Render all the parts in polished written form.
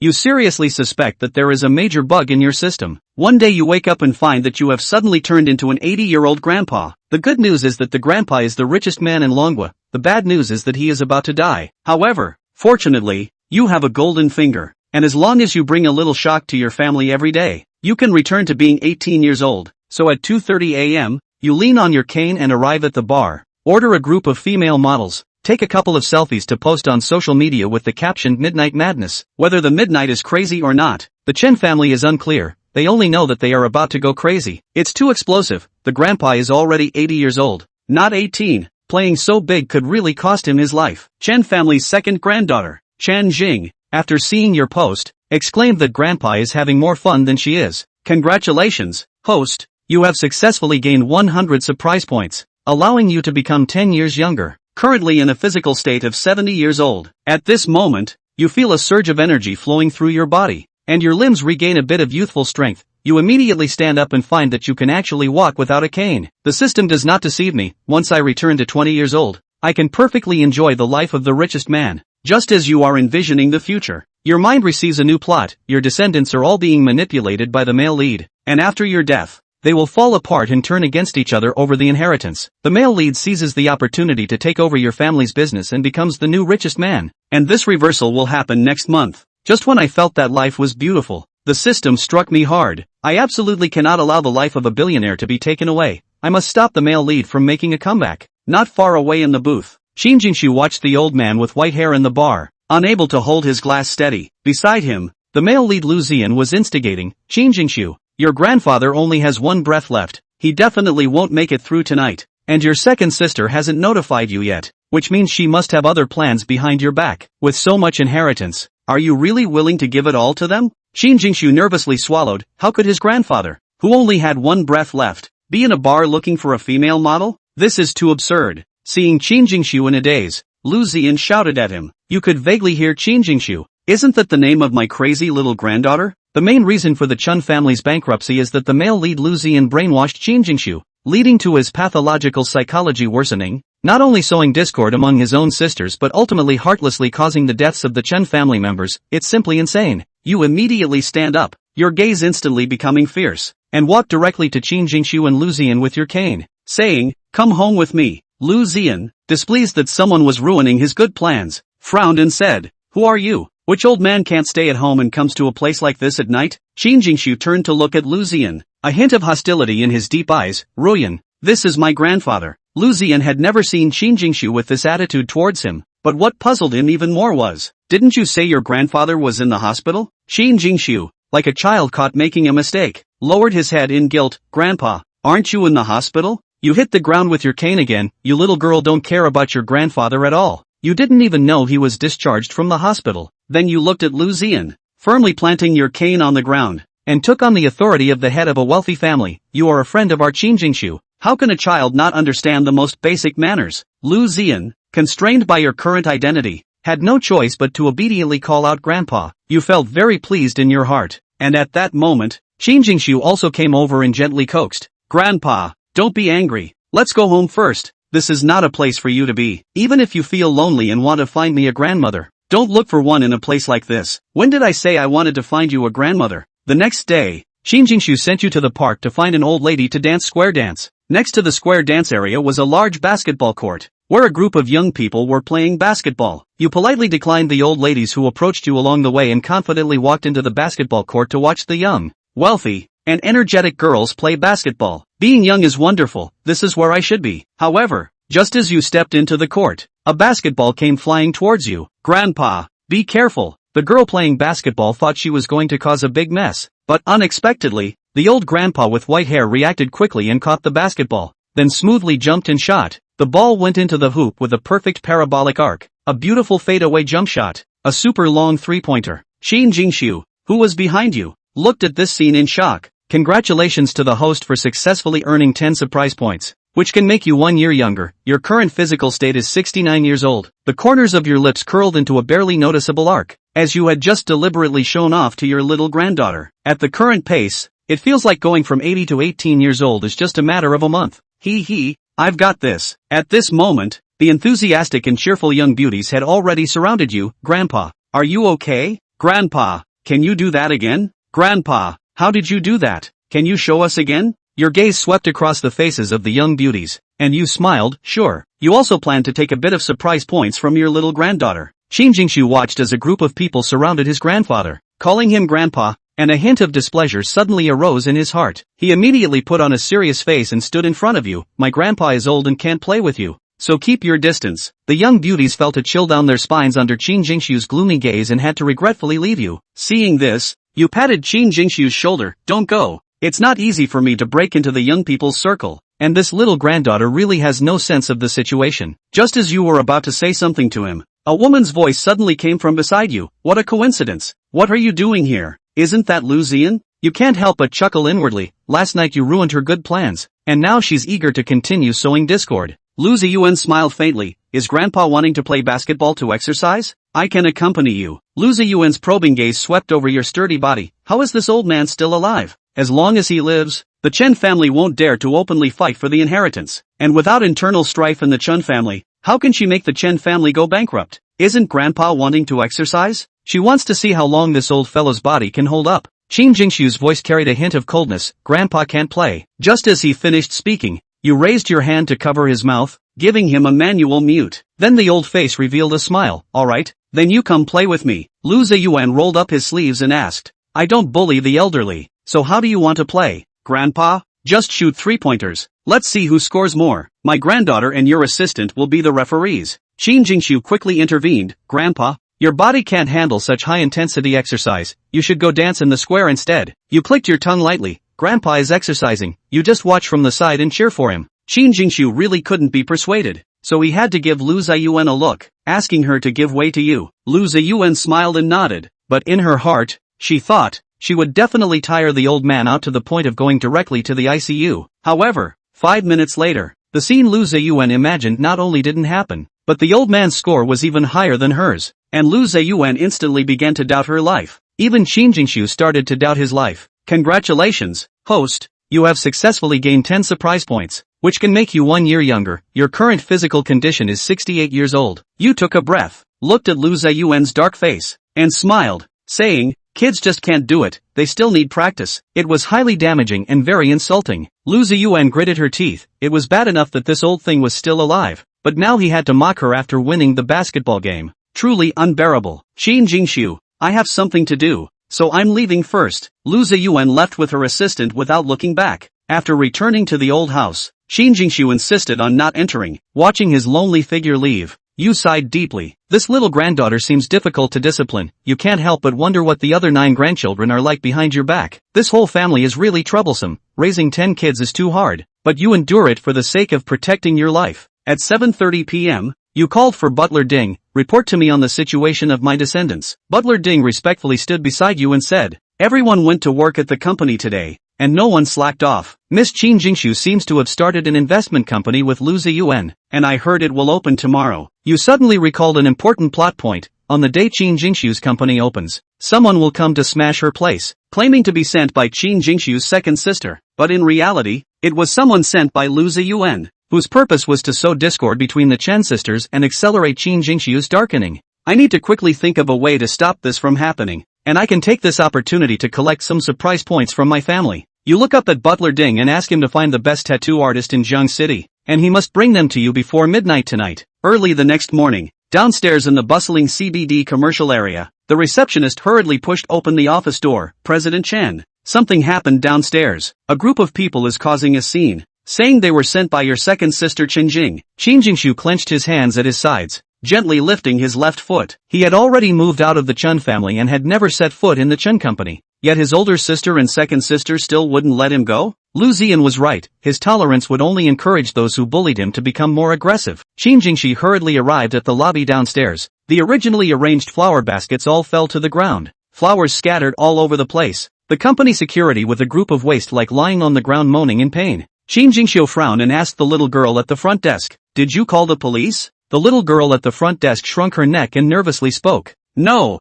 You seriously suspect that there is a major bug in your system. One day you wake up and find that you have suddenly turned into an 80-year-old grandpa. The good news is that the grandpa is the richest man in Manhwa. The bad news is that he is about to die. However, fortunately, you have a golden finger. And as long as you bring a little shock to your family every day, you can return to being 18 years old. So at 2:30 a.m., you lean on your cane and arrive at the bar. Order a group of female models. Take a couple of selfies to post on social media with the caption Midnight Madness. Whether the midnight is crazy or not, the Chen family is unclear. They only know that they are about to go crazy. It's too explosive. The grandpa is already 80 years old, not 18. Playing so big could really cost him his life. Chen family's second granddaughter, Chen Jing, after seeing your post, exclaimed that grandpa is having more fun than she is. Congratulations, host. You have successfully gained 100 surprise points, allowing you to become 10 years younger. Currently in a physical state of 70 years old. At this moment, you feel a surge of energy flowing through your body, and your limbs regain a bit of youthful strength. You immediately stand up and find that you can actually walk without a cane. The system does not deceive me. Once I return to 20 years old, I can perfectly enjoy the life of the richest man. Just as you are envisioning the future, your mind receives a new plot. Your descendants are all being manipulated by the male lead, and after your death, they will fall apart and turn against each other over the inheritance. The male lead seizes the opportunity to take over your family's business and becomes the new richest man. And this reversal will happen next month. Just when I felt that life was beautiful, the system struck me hard. I absolutely cannot allow the life of a billionaire to be taken away. I must stop the male lead from making a comeback. Not far away in the booth, Qin Jingshu watched the old man with white hair in the bar, unable to hold his glass steady. Beside him, the male lead Lu Ziyan was instigating. Qin Jingshu, your grandfather only has one breath left. He definitely won't make it through tonight. And your second sister hasn't notified you yet, which means she must have other plans behind your back. With so much inheritance, are you really willing to give it all to them? Qin Jingshu nervously swallowed. How could his grandfather, who only had one breath left, be in a bar looking for a female model? This is too absurd. Seeing Qin Jingshu in a daze, Lu Ziyan shouted at him. You could vaguely hear Qin Jingshu. Isn't that the name of my crazy little granddaughter? The main reason for the Chun family's bankruptcy is that the male lead Lu Ziyan brainwashed Qin Jingshu, leading to his pathological psychology worsening, not only sowing discord among his own sisters but ultimately heartlessly causing the deaths of the Chun family members. It's simply insane. You immediately stand up, your gaze instantly becoming fierce, and walk directly to Qin Jingshu and Lu Ziyan with your cane, saying, "Come home with me." Lu Ziyan, displeased that someone was ruining his good plans, frowned and said, "Who are you? Which old man can't stay at home and comes to a place like this at night?" Qin Jingshu turned to look at Lu Ziyan, a hint of hostility in his deep eyes. "Ruyan, this is my grandfather." Lu Ziyan had never seen Qin Jingshu with this attitude towards him, but what puzzled him even more was, "Didn't you say your grandfather was in the hospital?" Qin Jingshu, like a child caught making a mistake, lowered his head in guilt. "Grandpa, aren't you in the hospital?" You hit the ground with your cane again. You little girl don't care about your grandfather at all. You didn't even know he was discharged from the hospital. Then you looked at Lu Ziyan, firmly planting your cane on the ground, and took on the authority of the head of a wealthy family. You are a friend of our Qin Jingshu. How can a child not understand the most basic manners? Lu Ziyan, constrained by your current identity, had no choice but to obediently call out Grandpa. You felt very pleased in your heart, and at that moment, Qin Jingshu also came over and gently coaxed, "Grandpa, don't be angry. Let's go home first. This is not a place for you to be. Even if you feel lonely and want to find me a grandmother, don't look for one in a place like this. When did I say I wanted to find you a grandmother?" The next day, Qin Jingshu sent you to the park to find an old lady to dance square dance. Next to the square dance area was a large basketball court, where a group of young people were playing basketball. You politely declined the old ladies who approached you along the way and confidently walked into the basketball court to watch the young, wealthy, and energetic girls play basketball. Being young is wonderful. This is where I should be. However, just as you stepped into the court, a basketball came flying towards you. "Grandpa, be careful." The girl playing basketball thought she was going to cause a big mess, but unexpectedly, the old grandpa with white hair reacted quickly and caught the basketball, then smoothly jumped and shot. The ball went into the hoop with a perfect parabolic arc, a beautiful fadeaway jump shot, a super long three-pointer. Qin Jingshu, who was behind you, looked at this scene in shock. Congratulations to the host for successfully earning 10 surprise points, which can make you 1 year younger. Your current physical state is 69 years old. The corners of your lips curled into a barely noticeable arc, as you had just deliberately shown off to your little granddaughter. At the current pace, it feels like going from 80 to 18 years old is just a matter of a month. Hee, I've got this. At this moment, the enthusiastic and cheerful young beauties had already surrounded you. "Grandpa, are you okay?" "Grandpa, can you do that again? Grandpa, how did you do that? Can you show us again? Your gaze swept across the faces of the young beauties, and you smiled, sure. You also planned to take a bit of surprise points from your little granddaughter. Qin Jingshu watched as a group of people surrounded his grandfather, calling him grandpa, and a hint of displeasure suddenly arose in his heart. He immediately put on a serious face and stood in front of you. My grandpa is old and can't play with you, so keep your distance. The young beauties felt a chill down their spines under Qin Jingshu's gloomy gaze and had to regretfully leave you. Seeing this, you patted Qin Jingshu's shoulder. Don't go. It's not easy for me to break into the young people's circle, and this little granddaughter really has no sense of the situation. Just as you were about to say something to him, a woman's voice suddenly came from beside you. What a coincidence. What are you doing here? Isn't that Lu Ziyan? You can't help but chuckle inwardly. Last night you ruined her good plans, and now she's eager to continue sowing discord. Lu Ziyan smiled faintly. Is Grandpa wanting to play basketball to exercise? I can accompany you. Lu Ziyan's probing gaze swept over your sturdy body. How is this old man still alive? As long as he lives, the Chen family won't dare to openly fight for the inheritance. And without internal strife in the Chen family, how can she make the Chen family go bankrupt? Isn't Grandpa wanting to exercise? She wants to see how long this old fellow's body can hold up. Qin Jingshu's voice carried a hint of coldness. Grandpa can't play. Just as he finished speaking, you raised your hand to cover his mouth, giving him a manual mute. Then the old face revealed a smile. Alright, then you come play with me. Lu Ziyuan rolled up his sleeves and asked. I don't bully the elderly, so how do you want to play? Grandpa? Just shoot 3-pointers. Let's see who scores more. My granddaughter and your assistant will be the referees. Qin Jingshu quickly intervened. Grandpa, your body can't handle such high-intensity exercise. You should go dance in the square instead. You clicked your tongue lightly. Grandpa is exercising. You just watch from the side and cheer for him. Qin Jingshu really couldn't be persuaded, so he had to give Lu Ziyuan a look, asking her to give way to you. Lu Ziyuan smiled and nodded, but in her heart, she thought, she would definitely tire the old man out to the point of going directly to the ICU. However, 5 minutes later, the scene Lu Ziyuan imagined not only didn't happen, but the old man's score was even higher than hers, and Lu Ziyuan instantly began to doubt her life. Even Qin Jingshu started to doubt his life. Congratulations, host, you have successfully gained 10 surprise points, which can make you 1 year younger. Your current physical condition is 68 years old. You took a breath, looked at Lu Ziyuan's dark face, and smiled, saying, kids just can't do it, they still need practice. It was highly damaging and very insulting. Lu Ziyuan gritted her teeth. It was bad enough that this old thing was still alive, but now he had to mock her after winning the basketball game. Truly unbearable. Qin Jingshu, I have something to do, so I'm leaving first. Lu Ziyuan left with her assistant without looking back. After returning to the old house, Qin Jingshu insisted on not entering. Watching his lonely figure leave, you sighed deeply. This little granddaughter seems difficult to discipline. You can't help but wonder what the other 9 grandchildren are like behind your back. This whole family is really troublesome. Raising 10 kids is too hard, but you endure it for the sake of protecting your life. At 7:30 p.m., you called for Butler Ding. Report to me on the situation of my descendants. Butler Ding respectfully stood beside you and said, everyone went to work at the company today, and no one slacked off. Miss Qin Jingshu seems to have started an investment company with Lu Ziyuan, and I heard it will open tomorrow. You suddenly recalled an important plot point. On the day Qin Jingshu's company opens, someone will come to smash her place, claiming to be sent by Qin Jingshu's second sister. But in reality, it was someone sent by Lu Ziyuan, whose purpose was to sow discord between the Chen sisters and accelerate Qin Jingshu's darkening. I need to quickly think of a way to stop this from happening, and I can take this opportunity to collect some surprise points from my family. You look up at Butler Ding and ask him to find the best tattoo artist in Jiang City, and he must bring them to you before midnight tonight. Early the next morning, downstairs in the bustling CBD commercial area, the receptionist hurriedly pushed open the office door. President Chen, something happened downstairs. A group of people is causing a scene, saying they were sent by your second sister Qinjing. Qin Jingshu clenched his hands at his sides, gently lifting his left foot. He had already moved out of the Chen family and had never set foot in the Chen company. Yet his older sister and second sister still wouldn't let him go? Lu Ziyan was right. His tolerance would only encourage those who bullied him to become more aggressive. Qin Jingshi hurriedly arrived at the lobby downstairs. The originally arranged flower baskets all fell to the ground. Flowers scattered all over the place. The company security with a group of waste-like lying on the ground moaning in pain. Qin Jingxiu frowned and asked the little girl at the front desk, "Did you call the police?" The little girl at the front desk shrunk her neck and nervously spoke. No.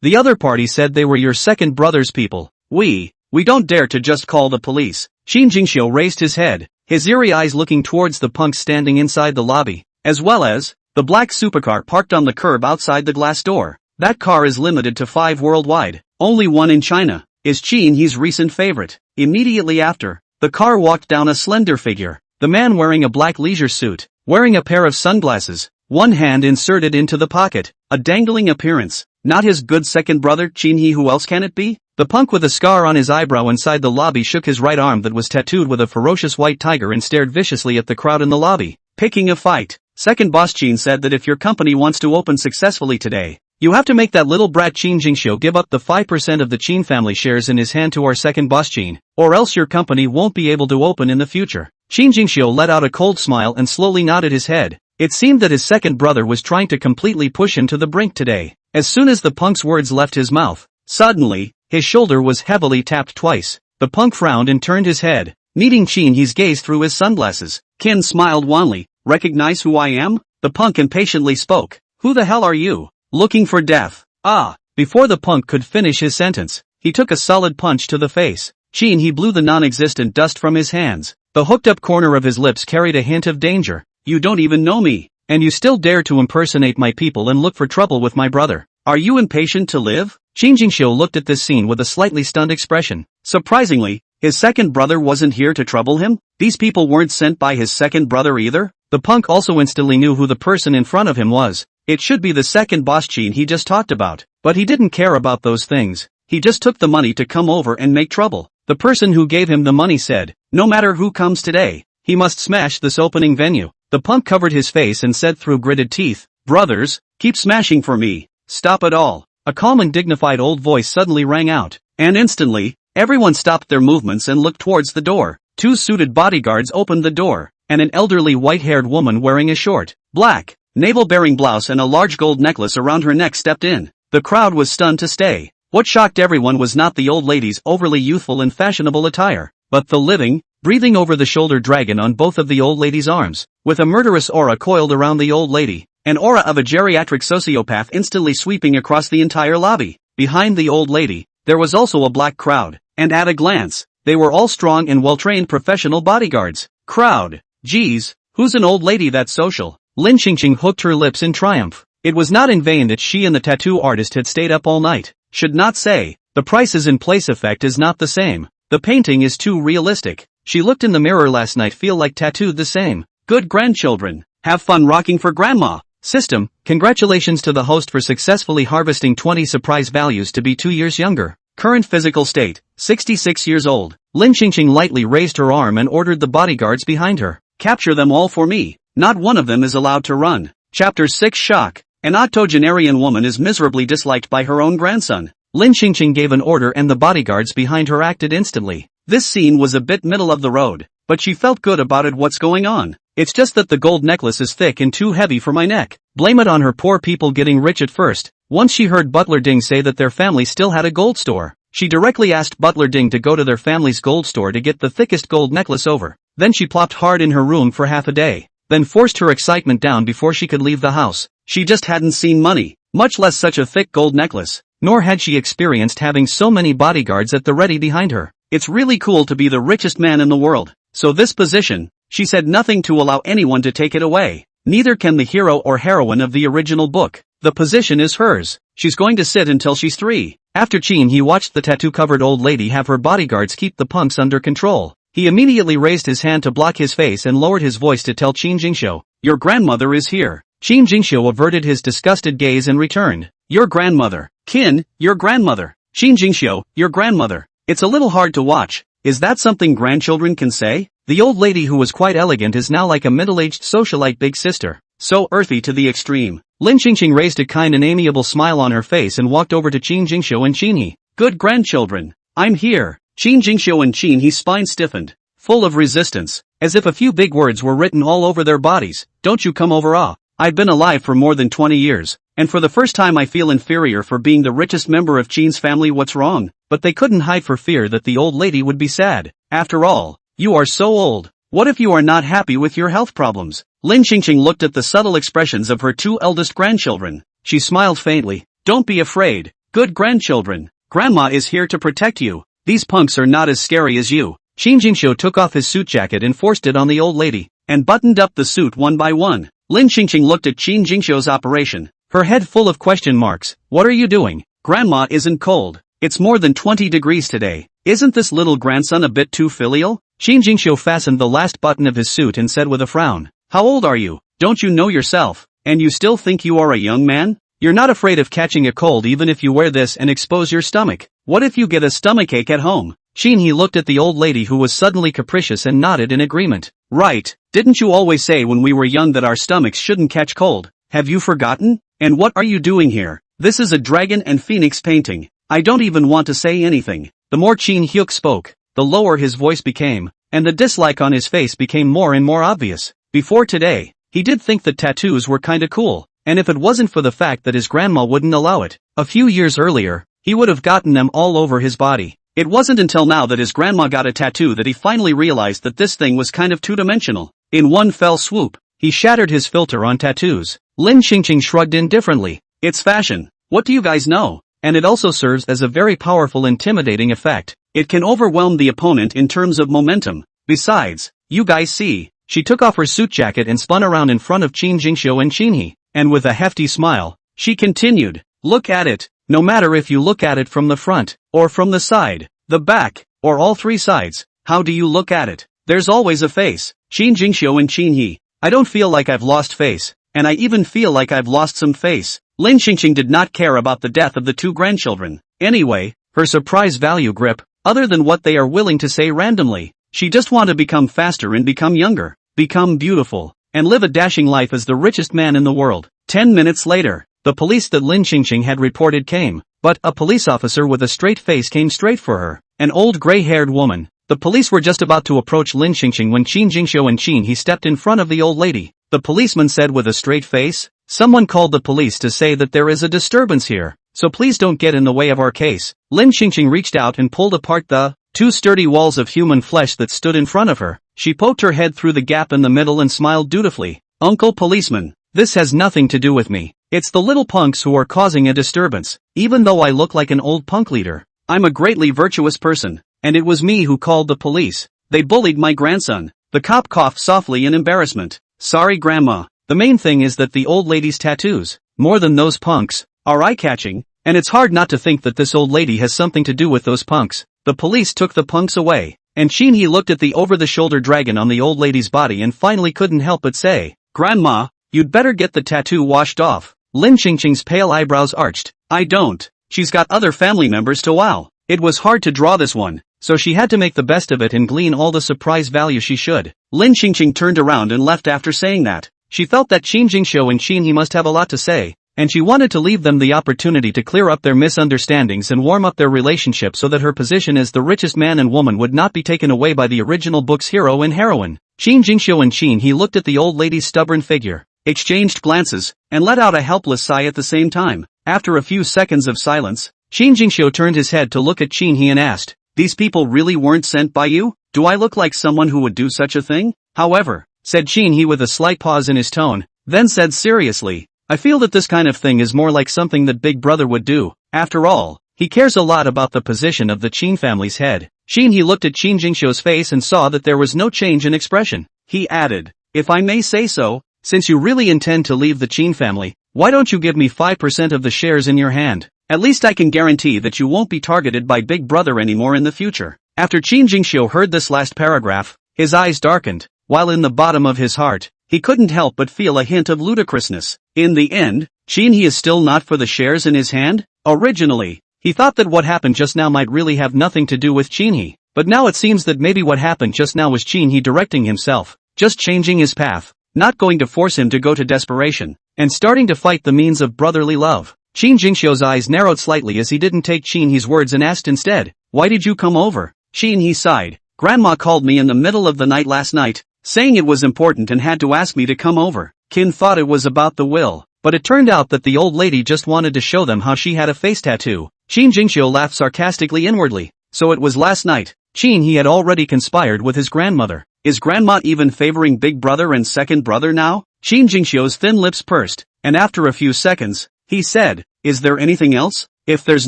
The other party said they were your second brother's people. We don't dare to just call the police. Qin Jingxiu raised his head, his eerie eyes looking towards the punks standing inside the lobby, as well as the black supercar parked on the curb outside the glass door. That car is limited to 5 worldwide. only one in China, is Qin He's recent favorite. Immediately after, the car walked down a slender figure. The man wearing a black leisure suit, wearing a pair of sunglasses, one hand inserted into the pocket, a dangling appearance. Not his good second brother Qin He. Who else can it be? The punk with a scar on his eyebrow inside the lobby shook his right arm that was tattooed with a ferocious white tiger and stared viciously at the crowd in the lobby. Picking a fight. Second boss Qin said that if your company wants to open successfully today, you have to make that little brat Qin Jingxiu give up the 5% of the Qin family shares in his hand to our second boss Qin, or else your company won't be able to open in the future. Qin Jingxiu let out a cold smile and slowly nodded his head. It seemed that his second brother was trying to completely push him to the brink today. As soon as the punk's words left his mouth, suddenly, his shoulder was heavily tapped twice. The punk frowned and turned his head, meeting Qin He's gaze through his sunglasses. Qin smiled wanly. Recognize who I am? The punk impatiently spoke. Who the hell are you? Looking for death. Ah! Before the punk could finish his sentence, he took a solid punch to the face. Qin He blew the non-existent dust from his hands. The hooked-up corner of his lips carried a hint of danger. You don't even know me, and you still dare to impersonate my people and look for trouble with my brother. Are you impatient to live? Qin Jingxiu looked at this scene with a slightly stunned expression. Surprisingly, his second brother wasn't here to trouble him? These people weren't sent by his second brother either? The punk also instantly knew who the person in front of him was. It should be the second boss Qin he just talked about. But he didn't care about those things. He just took the money to come over and make trouble. The person who gave him the money said, no matter who comes today, he must smash this opening venue. The punk covered his face and said through gritted teeth, brothers, keep smashing for me. Stop it all. A calm and dignified old voice suddenly rang out. And instantly, everyone stopped their movements and looked towards the door. Two suited bodyguards opened the door, and an elderly white-haired woman wearing a short, black, navel-bearing blouse and a large gold necklace around her neck stepped in. The crowd was stunned to stay. What shocked everyone was not the old lady's overly youthful and fashionable attire, but the living, breathing over-the-shoulder dragon on both of the old lady's arms, with a murderous aura coiled around the old lady, an aura of a geriatric sociopath instantly sweeping across the entire lobby. Behind the old lady, there was also a black crowd, and at a glance, they were all strong and well-trained professional bodyguards. Crowd. Geez, who's an old lady that's social? Lin Qingqing hooked her lips in triumph. It was not in vain that she and the tattoo artist had stayed up all night. Should not say, the prices in place effect is not the same. The painting is too realistic. She looked in the mirror last night feel like tattooed the same. Good grandchildren, have fun rocking for grandma. System, congratulations to the host for successfully harvesting 20 surprise values to be 2 years younger. Current physical state, 66 years old. Lin Qingqing lightly raised her arm and ordered the bodyguards behind her. Capture them all for me. Not one of them is allowed to run. Chapter 6 Shock. An octogenarian woman is miserably disliked by her own grandson. Lin Qingqing gave an order and the bodyguards behind her acted instantly. This scene was a bit middle of the road, but she felt good about it. What's going on? It's just that the gold necklace is thick and too heavy for my neck. Blame it on her poor people getting rich at first. Once she heard Butler Ding say that their family still had a gold store, she directly asked Butler Ding to go to their family's gold store to get the thickest gold necklace over. Then she plopped hard in her room for half a day, then forced her excitement down before she could leave the house. She just hadn't seen money, much less such a thick gold necklace, nor had she experienced having so many bodyguards at the ready behind her. It's really cool to be the richest man in the world. So this position, she said nothing to allow anyone to take it away. Neither can the hero or heroine of the original book. The position is hers. She's going to sit until she's 3. After Qin he watched the tattoo-covered old lady have her bodyguards keep the punks under control. He immediately raised his hand to block his face and lowered his voice to tell Qin Jingxiu, your grandmother is here. Qin Jingxiu averted his disgusted gaze and returned. Your grandmother. Qin, your grandmother. Qin Jingxiu, your grandmother. It's a little hard to watch. Is that something grandchildren can say? The old lady who was quite elegant is now like a middle-aged socialite big sister. So earthy to the extreme. Lin Qingqing raised a kind and amiable smile on her face and walked over to Qin Jingxiu and Qin He. Good grandchildren. I'm here. Qin Jingxiu and Qin He's spine stiffened, full of resistance, as if a few big words were written all over their bodies. Don't you come over. I've been alive for more than 20 years, and for the first time I feel inferior for being the richest member of Qin's family. What's wrong? But they couldn't hide for fear that the old lady would be sad. After all, you are so old. What if you are not happy with your health problems? Lin Qingqing looked at the subtle expressions of her 2 eldest grandchildren. She smiled faintly. Don't be afraid, good grandchildren. Grandma is here to protect you. These punks are not as scary as you. Qin Jingxiu took off his suit jacket and forced it on the old lady, and buttoned up the suit one by one. Lin Qingqing looked at Qin Jingxiu's operation, her head full of question marks. What are you doing? Grandma isn't cold. It's more than 20 degrees today. Isn't this little grandson a bit too filial? Qin Jingxiu fastened the last button of his suit and said with a frown. How old are you? Don't you know yourself? And you still think you are a young man? You're not afraid of catching a cold even if you wear this and expose your stomach. What if you get a stomachache at home? He looked at the old lady who was suddenly capricious and nodded in agreement. Right, didn't you always say when we were young that our stomachs shouldn't catch cold? Have you forgotten? And what are you doing here? This is a dragon and phoenix painting. I don't even want to say anything. The more Qin Hyuk spoke, the lower his voice became, and the dislike on his face became more and more obvious. Before today, he did think that tattoos were kinda cool, and if it wasn't for the fact that his grandma wouldn't allow it, a few years earlier, he would have gotten them all over his body. It wasn't until now that his grandma got a tattoo that he finally realized that this thing was kind of two-dimensional. In one fell swoop, he shattered his filter on tattoos. Lin Qingqing shrugged indifferently. It's fashion. What do you guys know? And it also serves as a very powerful intimidating effect. It can overwhelm the opponent in terms of momentum. Besides, you guys see, she took off her suit jacket and spun around in front of Qin Jingxiu and Qin He, and with a hefty smile, she continued, look at it. No matter if you look at it from the front, or from the side, the back, or all three sides, how do you look at it? There's always a face. Qin Jingxiu and Qin He. I don't feel like I've lost face, and I even feel like I've lost some face. Lin Qingqing did not care about the death of the two grandchildren. Anyway, her surprise value grip, other than what they are willing to say randomly, she just want to become faster and become younger, become beautiful, and live a dashing life as the richest man in the world. 10 minutes later, the police that Lin Qingqing had reported came, but a police officer with a straight face came straight for her, an old gray-haired woman. The police were just about to approach Lin Qingqing when Qin Jingxiu and Qin He stepped in front of the old lady. The policeman said with a straight face, someone called the police to say that there is a disturbance here, so please don't get in the way of our case. Lin Qingqing reached out and pulled apart the two sturdy walls of human flesh that stood in front of her. She poked her head through the gap in the middle and smiled dutifully. Uncle policeman, this has nothing to do with me. It's the little punks who are causing a disturbance. Even though I look like an old punk leader, I'm a greatly virtuous person, and it was me who called the police. They bullied my grandson. The cop coughed softly in embarrassment. Sorry grandma. The main thing is that the old lady's tattoos, more than those punks, are eye-catching, and it's hard not to think that this old lady has something to do with those punks. The police took the punks away, and Qin He looked at the over-the-shoulder dragon on the old lady's body and finally couldn't help but say, Grandma, you'd better get the tattoo washed off. Lin Qingqing's pale eyebrows arched. I don't. She's got other family members to wow. It was hard to draw this one, so she had to make the best of it and glean all the surprise value she should. Lin Qingqing turned around and left after saying that. She felt that Qin Jingxiu and Qin He must have a lot to say, and she wanted to leave them the opportunity to clear up their misunderstandings and warm up their relationship so that her position as the richest man and woman would not be taken away by the original book's hero and heroine. Qin Jingxiu and Qin He looked at the old lady's stubborn figure, exchanged glances, and let out a helpless sigh at the same time. After a few seconds of silence, Qin Jingxiu turned his head to look at Qin He and asked, these people really weren't sent by you? Do I look like someone who would do such a thing? However, said Qin He with a slight pause in his tone, then said seriously, I feel that this kind of thing is more like something that Big Brother would do. After all, he cares a lot about the position of the Qin family's head. Qin He looked at Qin Jingxiu's face and saw that there was no change in expression. He added, if I may say so, since you really intend to leave the Qin family, why don't you give me 5% of the shares in your hand? At least I can guarantee that you won't be targeted by Big Brother anymore in the future. After Qin Jingxiu heard this last paragraph, his eyes darkened, while in the bottom of his heart, he couldn't help but feel a hint of ludicrousness. In the end, Qin He is still not for the shares in his hand? Originally, he thought that what happened just now might really have nothing to do with Qin He, but now it seems that maybe what happened just now was Qin He directing himself, just changing his path, not going to force him to go to desperation, and starting to fight the means of brotherly love. Qin Jingxiu's eyes narrowed slightly as he didn't take Qin He's words and asked instead, why did you come over? Qin He sighed. Grandma called me in the middle of the night last night, saying it was important and had to ask me to come over. Qin thought it was about the will, but it turned out that the old lady just wanted to show them how she had a face tattoo. Qin Jingxiu laughed sarcastically inwardly. So it was last night. Qin He had already conspired with his grandmother. Is grandma even favoring Big Brother and second brother now? Qin Jingxiu's thin lips pursed, and after a few seconds, he said, is there anything else? If there's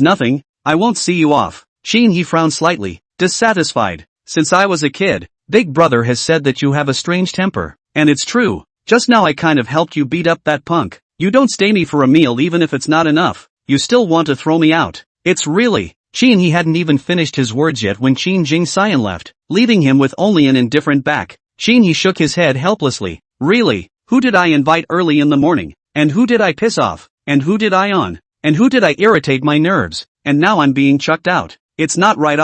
nothing, I won't see you off. Qin He frowned slightly, dissatisfied. Since I was a kid, Big Brother has said that you have a strange temper. And it's true. Just now I kind of helped you beat up that punk. You don't stay me for a meal even if it's not enough. You still want to throw me out. It's really, Qin he hadn't even finished his words yet when Qin Jing Xian left, leaving him with only an indifferent back. Qin he shook his head helplessly. Really? Who did I invite early in the morning? And who did I piss off? And who did I on? And who did I irritate my nerves? And now I'm being chucked out. It's not right.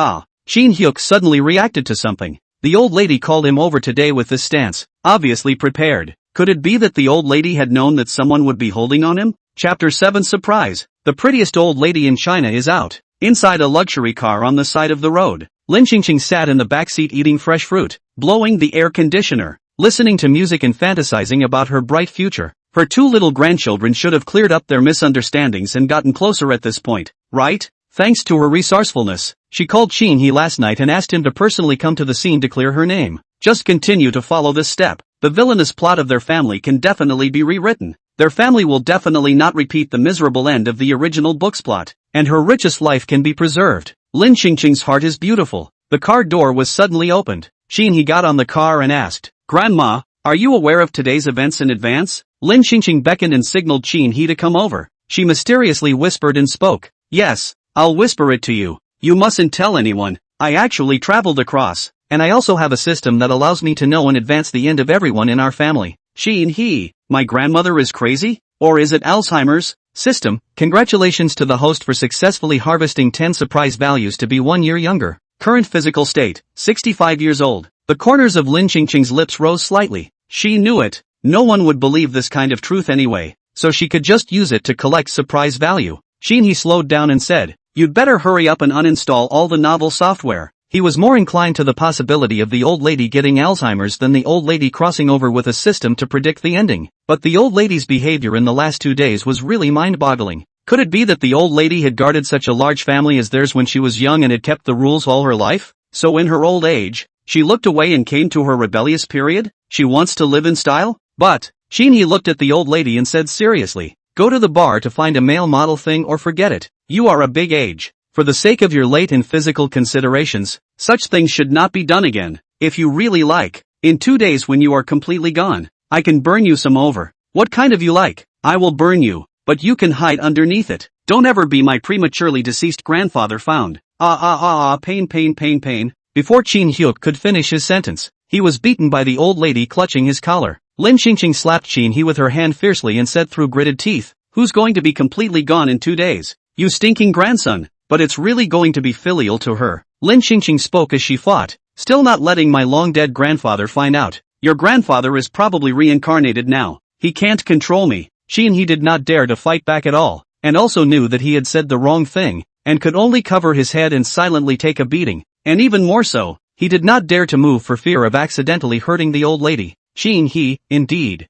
Qin Hyuk suddenly reacted to something. The old lady called him over today with this stance, obviously prepared. Could it be that the old lady had known that someone would be holding on him? Chapter 7 Surprise. The prettiest old lady in China is out. Inside a luxury car on the side of the road, Lin Qingqing sat in the backseat eating fresh fruit, blowing the air conditioner, listening to music and fantasizing about her bright future. Her 2 little grandchildren should have cleared up their misunderstandings and gotten closer at this point, right? Thanks to her resourcefulness, she called Qin He last night and asked him to personally come to the scene to clear her name. Just continue to follow this step. The villainous plot of their family can definitely be rewritten. Their family will definitely not repeat the miserable end of the original book's plot, and her richest life can be preserved. Lin Qingqing's heart is beautiful. The car door was suddenly opened. Qin He got on the car and asked, Grandma, are you aware of today's events in advance? Lin Qingqing beckoned and signaled Qin He to come over. She mysteriously whispered and spoke. Yes, I'll whisper it to you. You mustn't tell anyone. I actually traveled across, and I also have a system that allows me to know in advance the end of everyone in our family. Qin He, my grandmother is crazy? Or is it Alzheimer's? System, congratulations to the host for successfully harvesting 10 surprise values to be 1 year younger. Current physical state, 65 years old. The corners of Lin Qingqing's lips rose slightly. She knew it. No one would believe this kind of truth anyway, so she could just use it to collect surprise value. Qin He slowed down and said, You'd better hurry up and uninstall all the novel software. He was more inclined to the possibility of the old lady getting Alzheimer's than the old lady crossing over with a system to predict the ending. But the old lady's behavior in the last 2 days was really mind-boggling. Could it be that the old lady had guarded such a large family as theirs when she was young and had kept the rules all her life? So in her old age, she looked away and came to her rebellious period? She wants to live in style? But, Qin He looked at the old lady and said seriously, Go to the bar to find a male model thing or forget it. You are a big age. For the sake of your late and physical considerations, such things should not be done again. If you really like, in 2 days when you are completely gone, I can burn you some over. What kind of you like? I will burn you, but you can hide underneath it. Don't ever be my prematurely deceased grandfather found. Pain. Before Qin Hyuk could finish his sentence, he was beaten by the old lady clutching his collar. Lin Qingqing slapped Qin He with her hand fiercely and said through gritted teeth, Who's going to be completely gone in 2 days? You stinking grandson. But it's really going to be filial to her. Lin Qingqing spoke as she fought, still not letting my long-dead grandfather find out. Your grandfather is probably reincarnated now. He can't control me. Qin He did not dare to fight back at all, and also knew that he had said the wrong thing, and could only cover his head and silently take a beating. And even more so, he did not dare to move for fear of accidentally hurting the old lady. Qin He, indeed.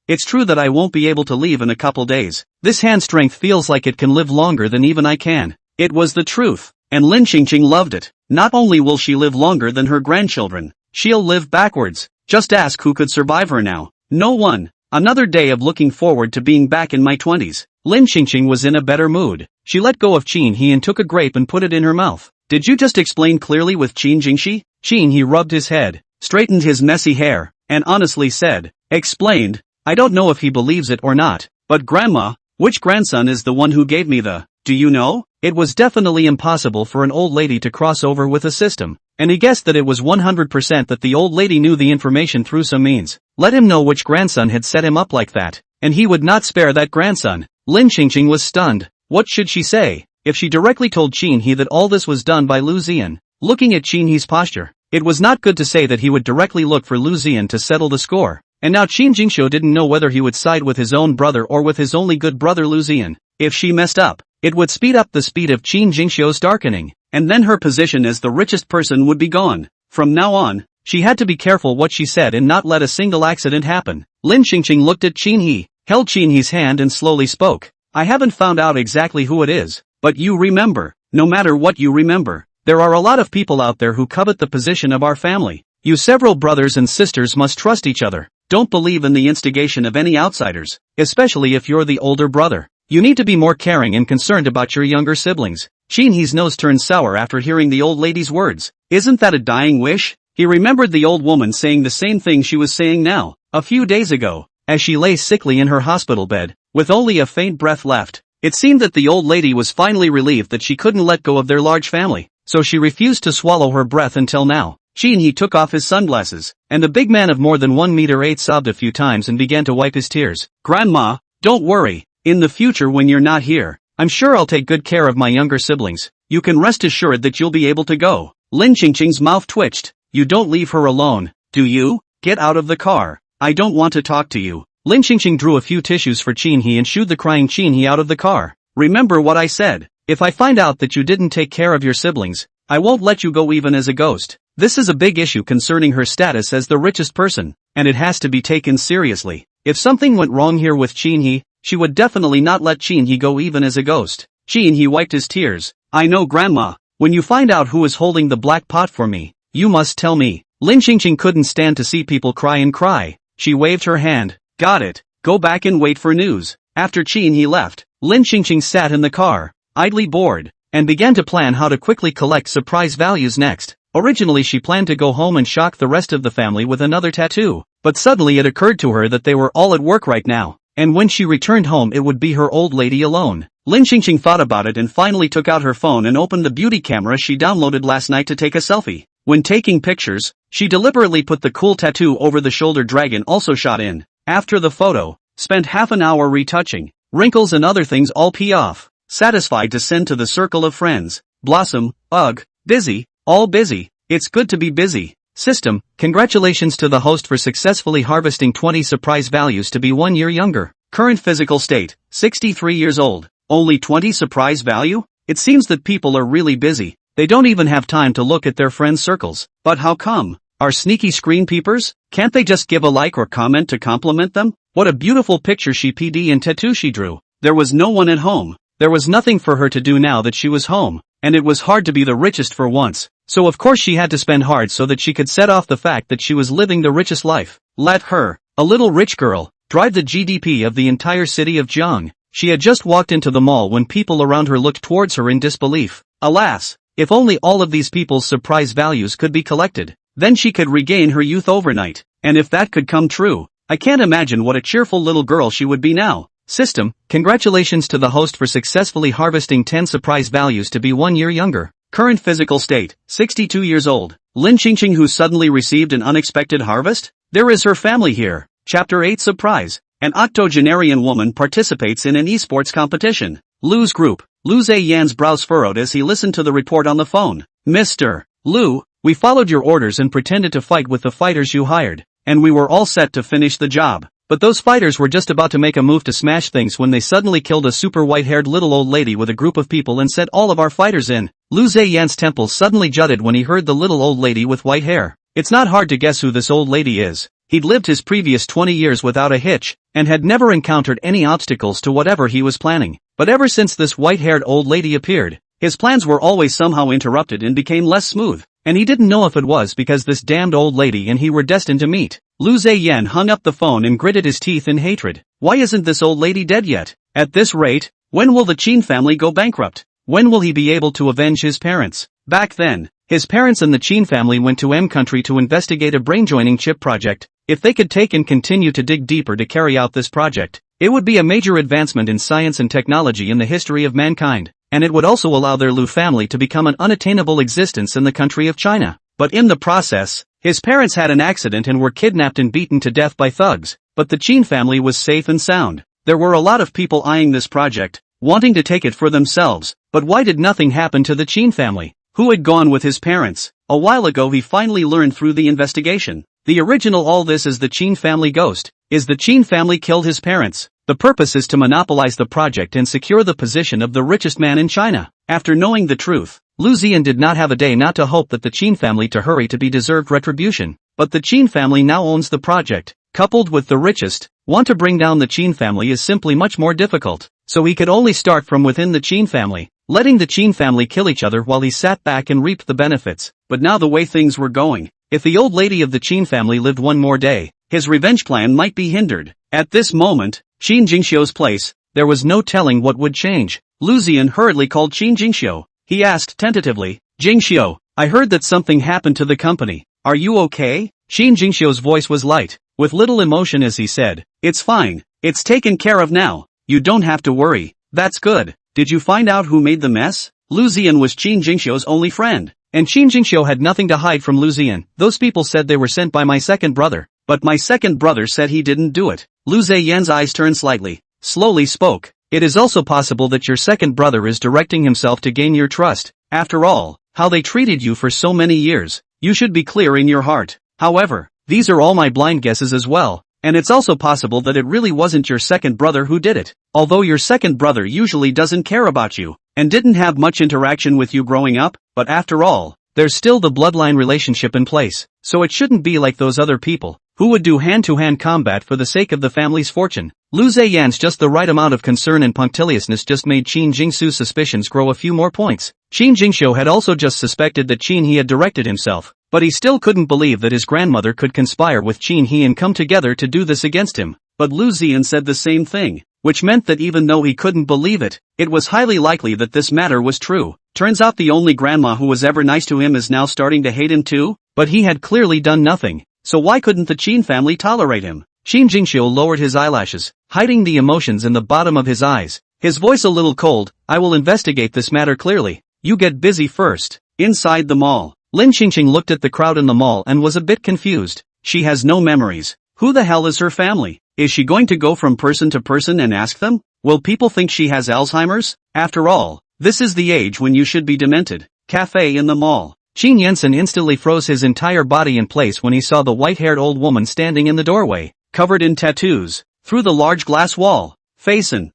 It's true that I won't be able to leave in a couple days. This hand strength feels like it can live longer than even I can. It was the truth, and Lin Qingqing loved it. Not only will she live longer than her grandchildren, she'll live backwards. Just ask who could survive her now. No one. Another day of looking forward to being back in my 20s. Lin Qingqing was in a better mood. She let go of Qin He and took a grape and put it in her mouth. Did you just explain clearly with Qin Jingxi? Qin He rubbed his head, straightened his messy hair, and honestly said, Explained. I don't know if he believes it or not, but Grandma, which grandson is the one who gave me the, do you know? It was definitely impossible for an old lady to cross over with a system, and he guessed that it was 100% that the old lady knew the information through some means. Let him know which grandson had set him up like that, and he would not spare that grandson. Lin Qingqing was stunned. What should she say? If she directly told Qin He that all this was done by Lu Ziyan, looking at Qin He's posture, it was not good to say that he would directly look for Lu Ziyan to settle the score. And now Qin Jingxiu didn't know whether he would side with his own brother or with his only good brother Lu Ziyan. If she messed up, it would speed up the speed of Qin Jingxiu's darkening, and then her position as the richest person would be gone. From now on, she had to be careful what she said and not let a single accident happen. Lin Qingqing looked at Qin He, held Qin He's hand and slowly spoke. I haven't found out exactly who it is, but you remember, no matter what you remember, there are a lot of people out there who covet the position of our family. You several brothers and sisters must trust each other. Don't believe in the instigation of any outsiders, especially if you're the older brother. You need to be more caring and concerned about your younger siblings. Qin He's nose turned sour after hearing the old lady's words. Isn't that a dying wish? He remembered the old woman saying the same thing she was saying now, a few days ago, as she lay sickly in her hospital bed, with only a faint breath left. It seemed that the old lady was finally relieved that she couldn't let go of their large family, so she refused to swallow her breath until now. He took off his sunglasses, and the big man of more than 1 meter 8 sobbed a few times and began to wipe his tears. Grandma, don't worry. In the future when you're not here, I'm sure I'll take good care of my younger siblings. You can rest assured that you'll be able to go. Lin Qingqing's mouth twitched. You don't leave her alone, do you? Get out of the car. I don't want to talk to you. Lin Qingqing drew a few tissues for Qinhe and shooed the crying Qinhe out of the car. Remember what I said. If I find out that you didn't take care of your siblings, I won't let you go even as a ghost. This is a big issue concerning her status as the richest person, and it has to be taken seriously. If something went wrong here with Qinhe, she would definitely not let Qinhe go even as a ghost. Qinhe wiped his tears. I know, Grandma. When you find out who is holding the black pot for me, you must tell me. Lin Qingqing couldn't stand to see people cry and cry. She waved her hand. Got it. Go back and wait for news. After Qinhe left, Lin Qingqing sat in the car, idly bored, and began to plan how to quickly collect surprise values next. Originally she planned to go home and shock the rest of the family with another tattoo, but suddenly it occurred to her that they were all at work right now, and when she returned home it would be her old lady alone. Lin Qingqing thought about it and finally took out her phone and opened the beauty camera she downloaded last night to take a selfie. When taking pictures, she deliberately put the cool tattoo over the shoulder dragon also shot in. After the photo, spent half an hour retouching, wrinkles and other things all pee off. Satisfied to send to the circle of friends. Blossom, ugh, busy, all busy. It's good to be busy. System, congratulations to the host for successfully harvesting 20 surprise values to be 1 year younger. Current physical state, 63 years old. Only 20 surprise value? It seems that people are really busy. They don't even have time to look at their friends' circles. But how come? Are sneaky screen peepers? Can't they just give a like or comment to compliment them? What a beautiful picture she PD and tattoo she drew. There was no one at home. There was nothing for her to do now that she was home, and it was hard to be the richest for once. So of course she had to spend hard so that she could set off the fact that she was living the richest life. Let her, a little rich girl, drive the GDP of the entire city of Jiang. She had just walked into the mall when people around her looked towards her in disbelief. Alas, if only all of these people's surprise values could be collected, then she could regain her youth overnight. And if that could come true, I can't imagine what a cheerful little girl she would be now. System, congratulations to the host for successfully harvesting 10 surprise values to be 1 year younger. Current physical state, 62 years old. Lin Qingqing who suddenly received an unexpected harvest? There is her family here. Chapter 8 Surprise. An octogenarian woman participates in an esports competition. Lu's group. Lu Zheyan's brows furrowed as he listened to the report on the phone. Mr. Lu, we followed your orders and pretended to fight with the fighters you hired, and we were all set to finish the job. But those fighters were just about to make a move to smash things when they suddenly killed a super white-haired little old lady with a group of people and set all of our fighters in. Lu Zheyan's temples suddenly jutted when he heard the little old lady with white hair. It's not hard to guess who this old lady is. He'd lived his previous 20 years without a hitch, and had never encountered any obstacles to whatever he was planning. But ever since this white-haired old lady appeared, his plans were always somehow interrupted and became less smooth. And he didn't know if it was because this damned old lady and he were destined to meet. Lu Zheyan hung up the phone and gritted his teeth in hatred. Why isn't this old lady dead yet? At this rate, when will the Qin family go bankrupt? When will he be able to avenge his parents? Back then, his parents and the Qin family went to M country to investigate a brain-joining chip project. If they could take and continue to dig deeper to carry out this project, it would be a major advancement in science and technology in the history of mankind. And it would also allow their Lu family to become an unattainable existence in the country of China. But in the process, his parents had an accident and were kidnapped and beaten to death by thugs. But the Qin family was safe and sound. There were a lot of people eyeing this project, wanting to take it for themselves. But why did nothing happen to the Qin family? Who had gone with his parents? A while ago he finally learned through the investigation. The original all this is the Qin family ghost. Is the Qin family killed his parents? The purpose is to monopolize the project and secure the position of the richest man in China. After knowing the truth, Lu Ziyan did not have a day not to hope that the Qin family to hurry to be deserved retribution. But the Qin family now owns the project. Coupled with the richest, want to bring down the Qin family is simply much more difficult. So he could only start from within the Qin family, letting the Qin family kill each other while he sat back and reaped the benefits. But now the way things were going, if the old lady of the Qin family lived one more day, his revenge plan might be hindered. At this moment, Qin Jingxiu's place, there was no telling what would change. Lu Ziyan hurriedly called Qin Jingxiu. He asked tentatively, Jingxiu, I heard that something happened to the company. Are you okay? Qin Jingxiu's voice was light, with little emotion as he said, it's fine, it's taken care of now, you don't have to worry. That's good. Did you find out who made the mess? Lu Ziyan was Qin Jingxiu's only friend. And Qin Jingxiu had nothing to hide from Lu Ziyan. Those people said they were sent by my second brother. But my second brother said he didn't do it. Lu Ziyan's eyes turned slightly. Slowly spoke. It is also possible that your second brother is directing himself to gain your trust. After all, how they treated you for so many years. You should be clear in your heart. However, these are all my blind guesses as well. And it's also possible that it really wasn't your second brother who did it. Although your second brother usually doesn't care about you, and didn't have much interaction with you growing up, but after all, there's still the bloodline relationship in place, so it shouldn't be like those other people, who would do hand-to-hand combat for the sake of the family's fortune. Lu Ziyan's just the right amount of concern and punctiliousness just made Qin Jingxiu's suspicions grow a few more points. Qin Jingxiu had also just suspected that Qin He had directed himself, but he still couldn't believe that his grandmother could conspire with Qin He and come together to do this against him. But Lu Ziyan said the same thing, which meant that even though he couldn't believe it, it was highly likely that this matter was true. Turns out the only grandma who was ever nice to him is now starting to hate him too? But he had clearly done nothing, so why couldn't the Qin family tolerate him? Qin Jingxiu lowered his eyelashes, hiding the emotions in the bottom of his eyes. His voice a little cold. I will investigate this matter clearly. You get busy first. Inside the mall, Lin Qingqing looked at the crowd in the mall and was a bit confused. She has no memories. Who the hell is her family? Is she going to go from person to person and ask them? Will people think she has Alzheimer's? After all, this is the age when you should be demented. Cafe in the mall. Qin Yansen instantly froze his entire body in place when he saw the white-haired old woman standing in the doorway, covered in tattoos, through the large glass wall. Faison,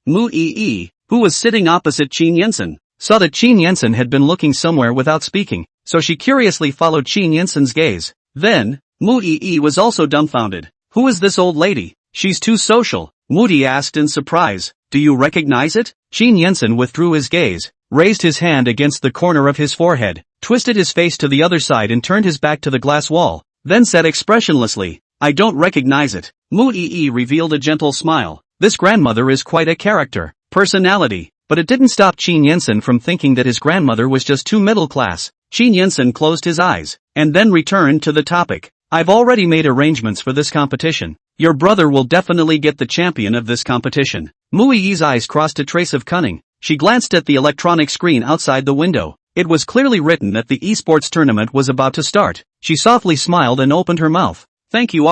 Mu Yi, who was sitting opposite Qin Yansen, saw that Qin Yansen had been looking somewhere without speaking, so she curiously followed Qin Yansen's gaze. Then, Mu Yi was also dumbfounded. Who is this old lady? She's too social, Moody asked in surprise. Do you recognize it? Qin Yansen withdrew his gaze, raised his hand against the corner of his forehead, twisted his face to the other side and turned his back to the glass wall, then said expressionlessly, I don't recognize it. Mu Yi revealed a gentle smile. This grandmother is quite a character, personality, but it didn't stop Qin Yansen from thinking that his grandmother was just too middle class. Qin Yansen closed his eyes, and then returned to the topic. I've already made arrangements for this competition. Your brother will definitely get the champion of this competition. Mu Yi's eyes crossed a trace of cunning. She glanced at the electronic screen outside the window. It was clearly written that the esports tournament was about to start. She softly smiled and opened her mouth. Thank you.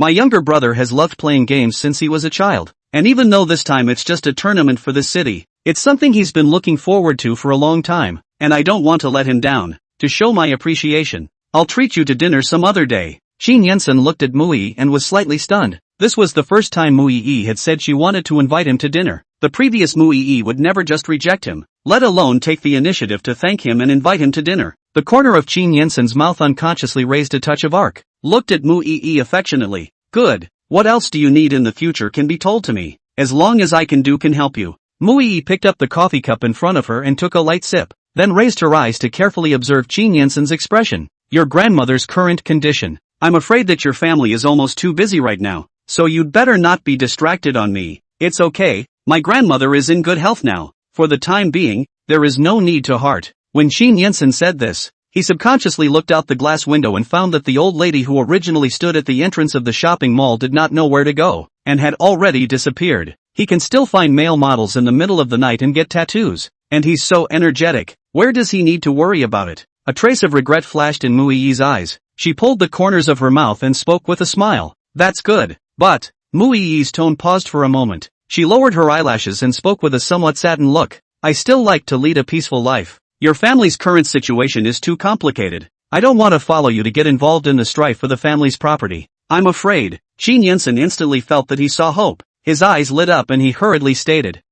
My younger brother has loved playing games since he was a child. And even though this time it's just a tournament for the city, it's something he's been looking forward to for a long time, and I don't want to let him down. To show my appreciation, I'll treat you to dinner some other day. Qin Yansen looked at Mu Yi and was slightly stunned. This was the first time Mu Yi had said she wanted to invite him to dinner. The previous Mu Yi would never just reject him, let alone take the initiative to thank him and invite him to dinner. The corner of Qin Yansen's mouth unconsciously raised a touch of arc, looked at Mu Yi affectionately. Good. What else do you need in the future can be told to me. As long as I can help you. Mu Yi picked up the coffee cup in front of her and took a light sip, then raised her eyes to carefully observe Qin Yansen's expression. Your grandmother's current condition. I'm afraid that your family is almost too busy right now, so you'd better not be distracted on me. It's okay, my grandmother is in good health now. For the time being, there is no need to heart. When Qin Yansen said this, he subconsciously looked out the glass window and found that the old lady who originally stood at the entrance of the shopping mall did not know where to go, and had already disappeared. He can still find male models in the middle of the night and get tattoos, and he's so energetic. Where does he need to worry about it? A trace of regret flashed in Mu Yi's eyes. She pulled the corners of her mouth and spoke with a smile. That's good. But, Mu Yi's tone paused for a moment. She lowered her eyelashes and spoke with a somewhat saddened look. I still like to lead a peaceful life. Your family's current situation is too complicated. I don't want to follow you to get involved in the strife for the family's property. I'm afraid. Qin Yansen instantly felt that he saw hope. His eyes lit up and he hurriedly stated,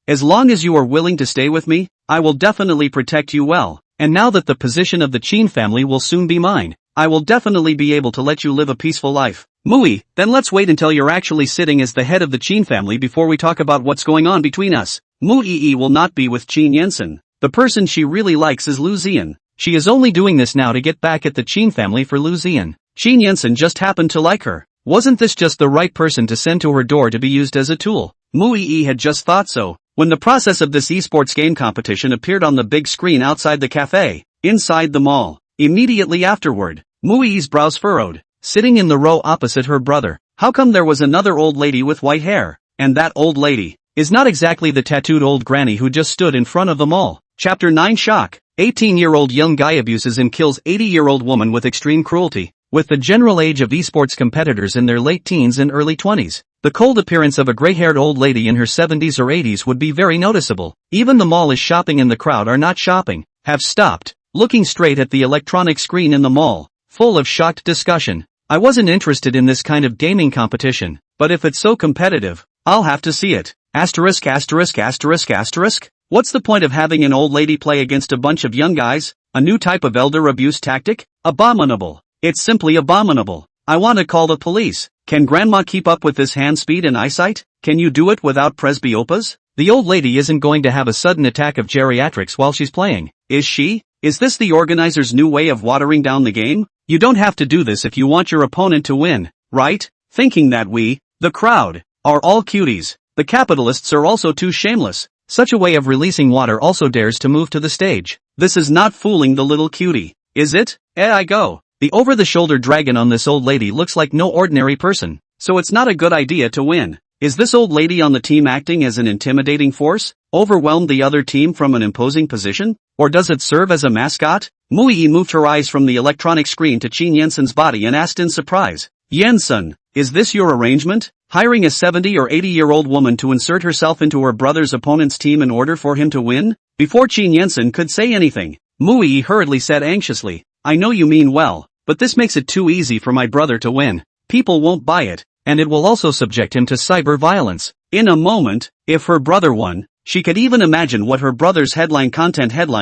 as long as you are willing to stay with me, I will definitely protect you well. And now that the position of the Qin family will soon be mine, I will definitely be able to let you live a peaceful life. Mui, then let's wait until you're actually sitting as the head of the Qin family before we talk about what's going on between us. Mu Yi will not be with Qin Yansen. The person she really likes is Lu Ziyan. She is only doing this now to get back at the Qin family for Lu Ziyan. Qin Yansen just happened to like her. Wasn't this just the right person to send to her door to be used as a tool? Mu Yi had just thought so. When the process of this esports game competition appeared on the big screen outside the cafe, inside the mall, immediately afterward, Mu Yi's brows furrowed, sitting in the row opposite her brother. How come there was another old lady with white hair? And that old lady, is not exactly the tattooed old granny who just stood in front of them all. Chapter 9 Shock. 18-year-old young guy abuses and kills 80-year-old woman with extreme cruelty. With the general age of esports competitors in their late teens and early 20s, the cold appearance of a gray-haired old lady in her 70s or 80s would be very noticeable. Even the mall is shopping and the crowd are not shopping, have stopped, looking straight at the electronic screen in the mall, full of shocked discussion. I wasn't interested in this kind of gaming competition, but if it's so competitive, I'll have to see it. Asterisk asterisk asterisk asterisk? What's the point of having an old lady play against a bunch of young guys? A new type of elder abuse tactic? Abominable. It's simply abominable. I want to call the police. Can grandma keep up with this hand speed and eyesight? Can you do it without presbyopas? The old lady isn't going to have a sudden attack of geriatrics while she's playing, is she? Is this the organizer's new way of watering down the game? You don't have to do this if you want your opponent to win, right? Thinking that we, the crowd, are all cuties. The capitalists are also too shameless. Such a way of releasing water also dares to move to the stage. This is not fooling the little cutie, is it? I go. The over-the-shoulder dragon on this old lady looks like no ordinary person, so it's not a good idea to win. Is this old lady on the team acting as an intimidating force? Overwhelm the other team from an imposing position? Or does it serve as a mascot? Mui moved her eyes from the electronic screen to Qin Yensen's body and asked in surprise, Yensen, is this your arrangement? Hiring a 70 or 80-year-old woman to insert herself into her brother's opponent's team in order for him to win? Before Qin Yensen could say anything, Mui hurriedly said anxiously, I know you mean well, but this makes it too easy for my brother to win. People won't buy it, and it will also subject him to cyber violence. In a moment, if her brother won, she could even imagine what her brother's headline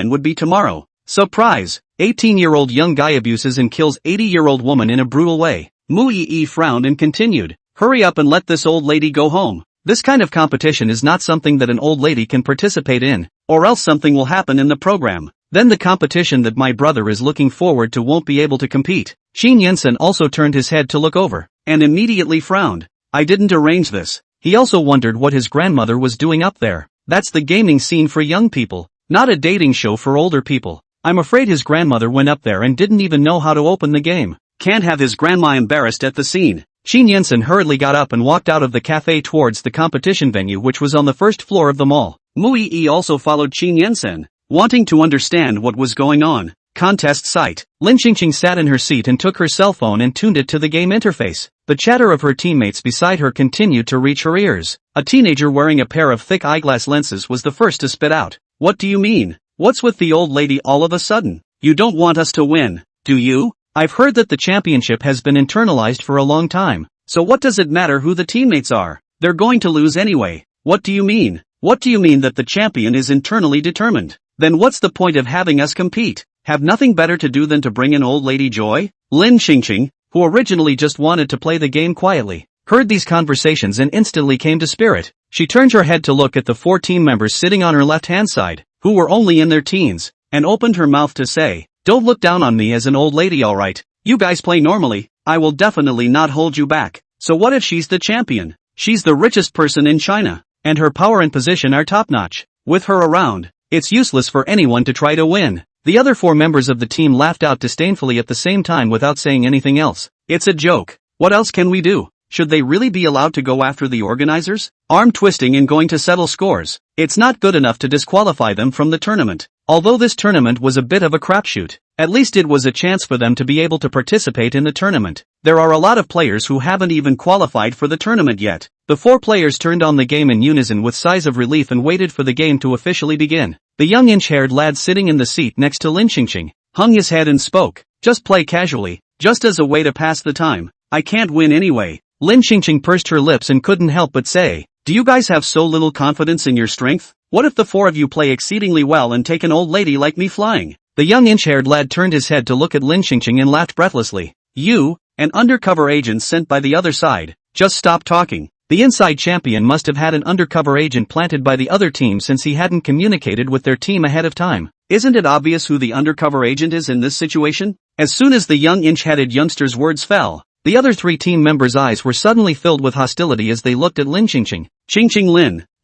would be tomorrow. Surprise! 18-year-old young guy abuses and kills 80-year-old woman in a brutal way. Mui frowned and continued, hurry up and let this old lady go home. This kind of competition is not something that an old lady can participate in, or else something will happen in the program. Then the competition that my brother is looking forward to won't be able to compete. Qin Yensen also turned his head to look over, and immediately frowned. I didn't arrange this. He also wondered what his grandmother was doing up there. That's the gaming scene for young people, not a dating show for older people. I'm afraid his grandmother went up there and didn't even know how to open the game. Can't have his grandma embarrassed at the scene. Qin Yensen hurriedly got up and walked out of the cafe towards the competition venue, which was on the first floor of the mall. Mui also followed Qin Yensen, wanting to understand what was going on. Contest site. Lin Xingqing sat in her seat and took her cell phone and tuned it to the game interface. The chatter of her teammates beside her continued to reach her ears. A teenager wearing a pair of thick eyeglass lenses was the first to spit out. What do you mean? What's with the old lady all of a sudden? You don't want us to win, do you? I've heard that the championship has been internalized for a long time. So what does it matter who the teammates are? They're going to lose anyway. What do you mean? What do you mean that the champion is internally determined? Then what's the point of having us compete? Have nothing better to do than to bring an old lady joy? Lin Xingqing, who originally just wanted to play the game quietly, heard these conversations and instantly came to spirit. She turned her head to look at the 4 team members sitting on her left-hand side, who were only in their teens, and opened her mouth to say, don't look down on me as an old lady, alright? You guys play normally, I will definitely not hold you back. So what if she's the champion? She's the richest person in China, and her power and position are top-notch. With her around, it's useless for anyone to try to win. The other 4 members of the team laughed out disdainfully at the same time without saying anything else. It's a joke. What else can we do? Should they really be allowed to go after the organizers? Arm twisting and going to settle scores. It's not good enough to disqualify them from the tournament. Although this tournament was a bit of a crapshoot, at least it was a chance for them to be able to participate in the tournament. There are a lot of players who haven't even qualified for the tournament yet. The 4 players turned on the game in unison with sighs of relief and waited for the game to officially begin. The young inch-haired lad sitting in the seat next to Lin Xingqing hung his head and spoke, just play casually, just as a way to pass the time. I can't win anyway. Lin Xingqing pursed her lips and couldn't help but say, do you guys have so little confidence in your strength? What if the 4 of you play exceedingly well and take an old lady like me flying? The young inch-haired lad turned his head to look at Lin Xingqing and laughed breathlessly. You, an undercover agent sent by the other side, just stop talking. The inside champion must have had an undercover agent planted by the other team since he hadn't communicated with their team ahead of time. Isn't it obvious who the undercover agent is in this situation? As soon as the young inch-headed youngster's words fell, the other 3 team members' eyes were suddenly filled with hostility as they looked at Lin Xingqing.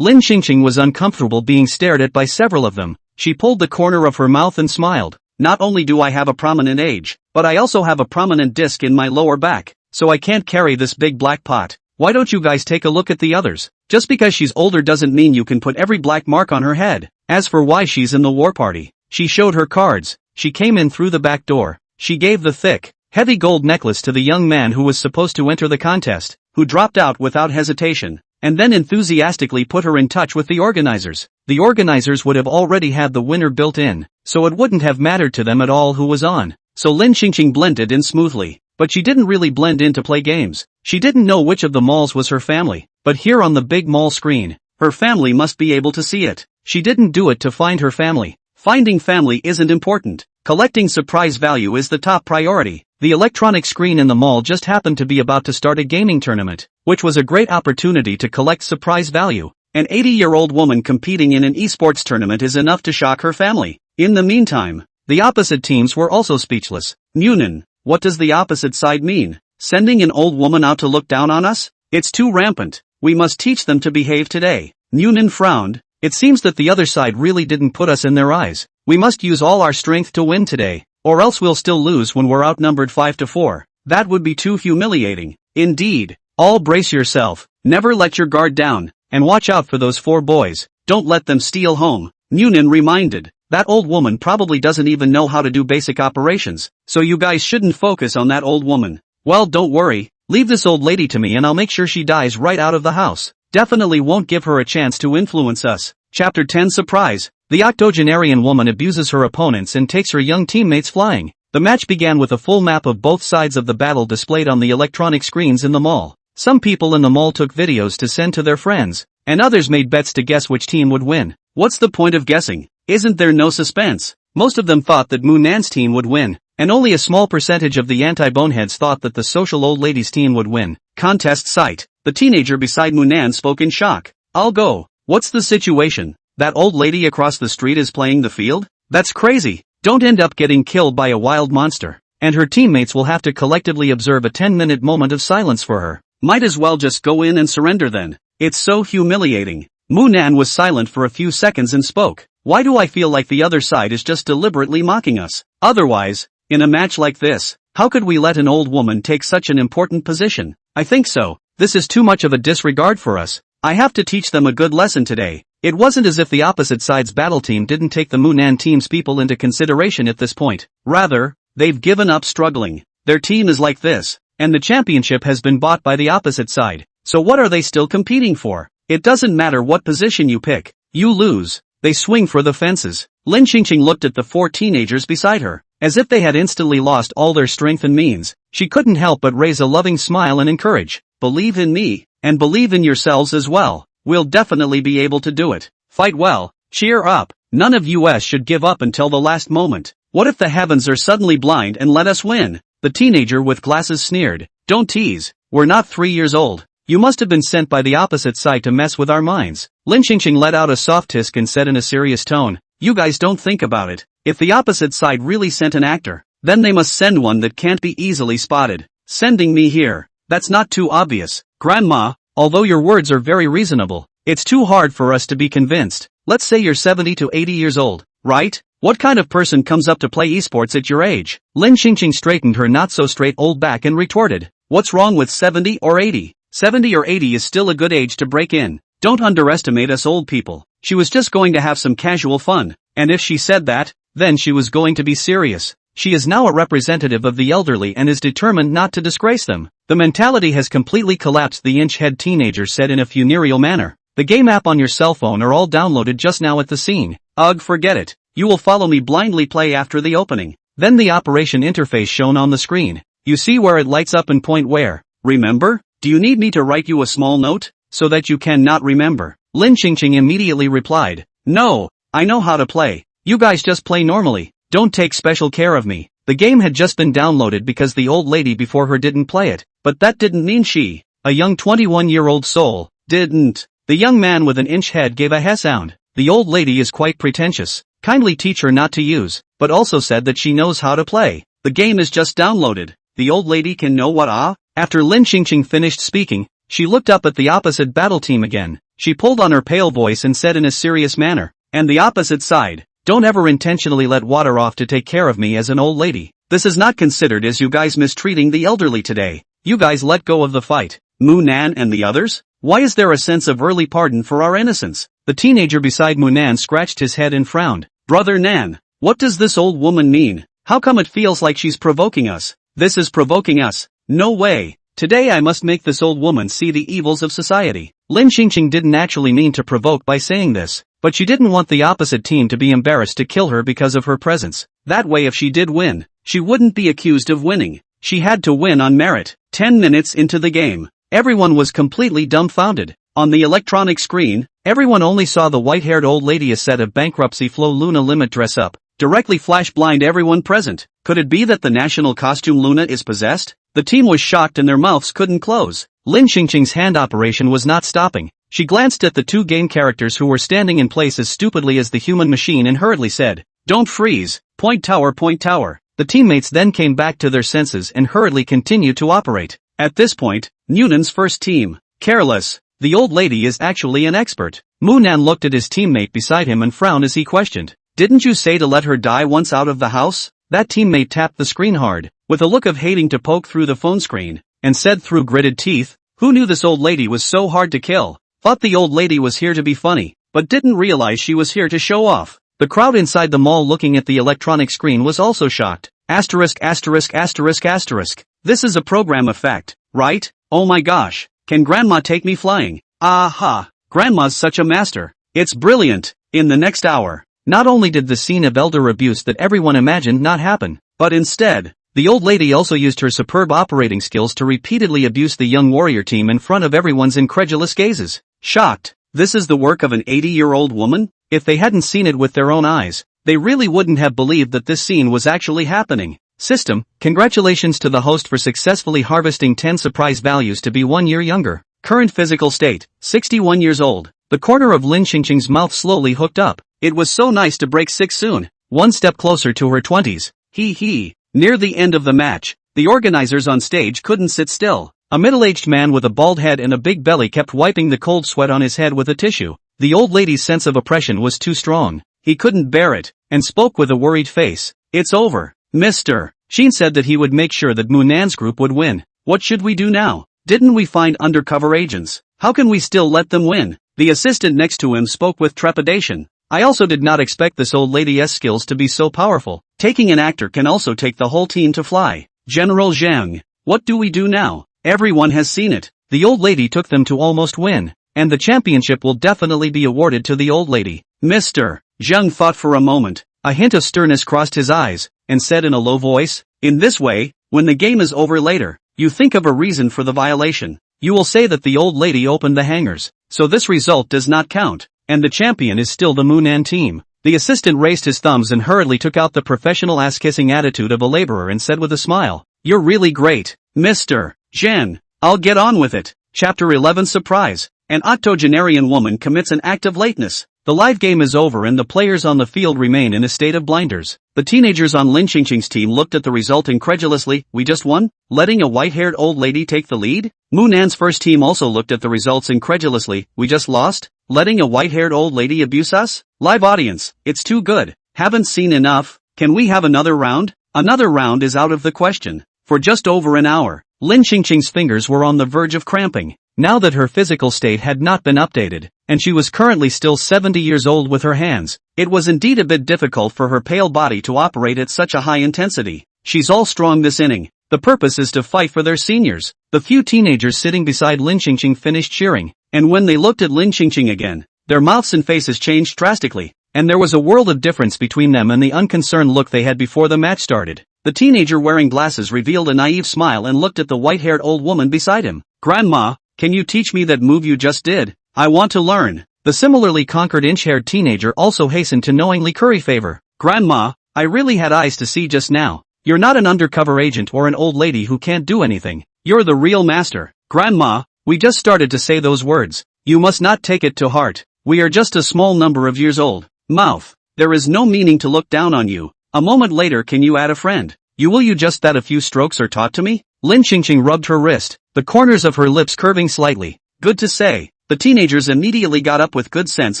Lin Xingqing was uncomfortable being stared at by several of them. She pulled the corner of her mouth and smiled. Not only do I have a prominent age, but I also have a prominent disc in my lower back, so I can't carry this big black pot. Why don't you guys take a look at the others? Just because she's older doesn't mean you can put every black mark on her head. As for why she's in the war party, she showed her cards. She came in through the back door. She gave the thick, heavy gold necklace to the young man who was supposed to enter the contest, who dropped out without hesitation, and then enthusiastically put her in touch with the organizers. The organizers would have already had the winner built in, so it wouldn't have mattered to them at all who was on. So Lin Xingqing blended in smoothly. But she didn't really blend in to play games. She didn't know which of the malls was her family, but here on the big mall screen, her family must be able to see it. She didn't do it to find her family. Finding family isn't important. Collecting surprise value is the top priority. The electronic screen in the mall just happened to be about to start a gaming tournament, which was a great opportunity to collect surprise value. An 80-year-old woman competing in an esports tournament is enough to shock her family. In the meantime, the opposite teams were also speechless. Munan, what does the opposite side mean? Sending an old woman out to look down on us? It's too rampant. We must teach them to behave today. Munan frowned. It seems that the other side really didn't put us in their eyes. We must use all our strength to win today, or else we'll still lose when we're outnumbered 5-4. That would be too humiliating. Indeed. All brace yourself, never let your guard down, and watch out for those 4 boys. Don't let them steal home. Munan reminded. That old woman probably doesn't even know how to do basic operations, so you guys shouldn't focus on that old woman. Well, don't worry, leave this old lady to me and I'll make sure she dies right out of the house. Definitely won't give her a chance to influence us. Chapter 10 Surprise. The octogenarian woman abuses her opponents and takes her young teammates flying. The match began with a full map of both sides of the battle displayed on the electronic screens in the mall. Some people in the mall took videos to send to their friends, and others made bets to guess which team would win. What's the point of guessing? Isn't there no suspense? Most of them thought that Munan's team would win, and only a small percentage of the anti-boneheads thought that the social old lady's team would win. Contest site. The teenager beside Munan spoke in shock. I'll go. What's the situation? That old lady across the street is playing the field? That's crazy. Don't end up getting killed by a wild monster. And her teammates will have to collectively observe a 10-minute moment of silence for her. Might as well just go in and surrender then. It's so humiliating. Munan was silent for a few seconds and spoke. Why do I feel like the other side is just deliberately mocking us? Otherwise, in a match like this, how could we let an old woman take such an important position? I think so. This is too much of a disregard for us. I have to teach them a good lesson today. It wasn't as if the opposite side's battle team didn't take the Munan team's people into consideration at this point. Rather, they've given up struggling. Their team is like this, and the championship has been bought by the opposite side. So what are they still competing for? It doesn't matter what position you pick. You lose. They swing for the fences. Lin Xingqing looked at the 4 teenagers beside her, as if they had instantly lost all their strength and means. She couldn't help but raise a loving smile and encourage. Believe in me, and believe in yourselves as well. We'll definitely be able to do it. Fight well. Cheer up. None of us should give up until the last moment. What if the heavens are suddenly blind and let us win? The teenager with glasses sneered. Don't tease. We're not 3 years old. You must have been sent by the opposite side to mess with our minds. Lin Xingqing let out a soft tisk and said in a serious tone, you guys don't think about it. If the opposite side really sent an actor, then they must send one that can't be easily spotted. Sending me here. That's not too obvious. Grandma, although your words are very reasonable, it's too hard for us to be convinced. Let's say you're 70 to 80 years old, right? What kind of person comes up to play esports at your age? Lin Xingqing straightened her not-so-straight old back and retorted, what's wrong with 70 or 80? 70 or 80 is still a good age to break in. Don't underestimate us old people. She was just going to have some casual fun, and if she said that, then she was going to be serious. She is now a representative of the elderly and is determined not to disgrace them. The mentality has completely collapsed, the inch-head teenager said in a funereal manner. The game app on your cell phone are all downloaded just now at the scene. Ugh, forget it. You will follow me blindly play after the opening. Then the operation interface shown on the screen. You see where it lights up and point where. Remember? Do you need me to write you a small note, so that you cannot remember? Lin Xingqing immediately replied, no, I know how to play. You guys just play normally. Don't take special care of me. The game had just been downloaded because the old lady before her didn't play it, but that didn't mean she, a young 21-year-old soul, didn't. The young man with an inch head gave a heh sound. The old lady is quite pretentious. Kindly teach her not to use, but also said that she knows how to play. The game is just downloaded. The old lady can know what After Lin Xingqing finished speaking, she looked up at the opposite battle team again. She pulled on her pale voice and said in a serious manner, and the opposite side, don't ever intentionally let water off to take care of me as an old lady. This is not considered as you guys mistreating the elderly today. You guys let go of the fight. Munan and the others? Why is there a sense of early pardon for our innocence? The teenager beside Munan scratched his head and frowned. Brother Nan, what does this old woman mean? How come it feels like she's provoking us? This is provoking us. No way. Today I must make this old woman see the evils of society. Lin Qingqing didn't actually mean to provoke by saying this, but she didn't want the opposite team to be embarrassed to kill her because of her presence. That way if she did win, she wouldn't be accused of winning. She had to win on merit. 10 minutes into the game, everyone was completely dumbfounded. On the electronic screen, everyone only saw the white-haired old lady a set of bankruptcy flow Luna limit dress up, directly flash blind everyone present. Could it be that the national costume Luna is possessed? The team was shocked and their mouths couldn't close. Lin Qingqing's hand operation was not stopping. She glanced at the two game characters who were standing in place as stupidly as the human machine and hurriedly said, "Don't freeze, point tower, point tower." The teammates then came back to their senses and hurriedly continued to operate. At this point, Nunan's first team, careless. The old lady is actually an expert. Munan looked at his teammate beside him and frowned as he questioned, "Didn't you say to let her die once out of the house?" That teammate tapped the screen hard, with a look of hating to poke through the phone screen, and said through gritted teeth, "Who knew this old lady was so hard to kill? Thought the old lady was here to be funny, but didn't realize she was here to show off." The crowd inside the mall looking at the electronic screen was also shocked. Asterisk asterisk asterisk asterisk. This is a program effect, right? Oh my gosh. Can Grandma take me flying? Aha. Grandma's such a master. It's brilliant. In the next hour, not only did the scene of elder abuse that everyone imagined not happen, but instead, the old lady also used her superb operating skills to repeatedly abuse the young warrior team in front of everyone's incredulous gazes. Shocked. This is the work of an 80-year-old woman? If they hadn't seen it with their own eyes, they really wouldn't have believed that this scene was actually happening. System, congratulations to the host for successfully harvesting 10 surprise values to be 1 year younger. Current physical state, 61 years old. The corner of Lin Qingqing's mouth slowly hooked up. It was so nice to break 6 soon. One step closer to her 20s. Hee. Near the end of the match, the organizers on stage couldn't sit still. A middle-aged man with a bald head and a big belly kept wiping the cold sweat on his head with a tissue. The old lady's sense of oppression was too strong. He couldn't bear it, and spoke with a worried face. "It's over, Mr. Sheen said that he would make sure that Munan's group would win. What should we do now? Didn't we find undercover agents? How can we still let them win?" The assistant next to him spoke with trepidation. "I also did not expect this old lady's skills to be so powerful. Taking an actor can also take the whole team to fly. General Zhang, what do we do now? Everyone has seen it. The old lady took them to almost win, and the championship will definitely be awarded to the old lady." Mr. Zhang thought for a moment. A hint of sternness crossed his eyes, and said in a low voice, "In this way, when the game is over later, you think of a reason for the violation. You will say that the old lady opened the hangars, so this result does not count, and the champion is still the Munan team." The assistant raised his thumbs and hurriedly took out the professional ass-kissing attitude of a laborer and said with a smile, "You're really great, Mr. Zhang. I'll get on with it." Chapter 11 Surprise. An octogenarian woman commits an act of lateness. The live game is over and the players on the field remain in a state of blinders. The teenagers on Lin Qingqing's team looked at the result incredulously. "We just won? Letting a white-haired old lady take the lead?" Munan's first team also looked at the results incredulously. "We just lost? Letting a white-haired old lady abuse us?" Live audience, it's too good. Haven't seen enough. Can we have another round? Another round is out of the question. For just over an hour, Lin Qingqing's fingers were on the verge of cramping. Now that her physical state had not been updated, and she was currently still 70 years old with her hands, it was indeed a bit difficult for her pale body to operate at such a high intensity. She's all strong this inning. The purpose is to fight for their seniors. The few teenagers sitting beside Lin Qingqing finished cheering, and when they looked at Lin Qingqing again, their mouths and faces changed drastically, and there was a world of difference between them and the unconcerned look they had before the match started. The teenager wearing glasses revealed a naive smile and looked at the white-haired old woman beside him. "Grandma, can you teach me that move you just did? I want to learn." The similarly conquered inch-haired teenager also hastened to knowingly curry favor. "Grandma, I really had eyes to see just now. You're not an undercover agent or an old lady who can't do anything. You're the real master. Grandma, we just started to say those words. You must not take it to heart. We are just a small number of years old." Mouth. "There is no meaning to look down on you. A moment later can you add a friend? Will you just that a few strokes are taught to me?" Lin Qingqing rubbed her wrist, the corners of her lips curving slightly. "Good to say." The teenagers immediately got up with good sense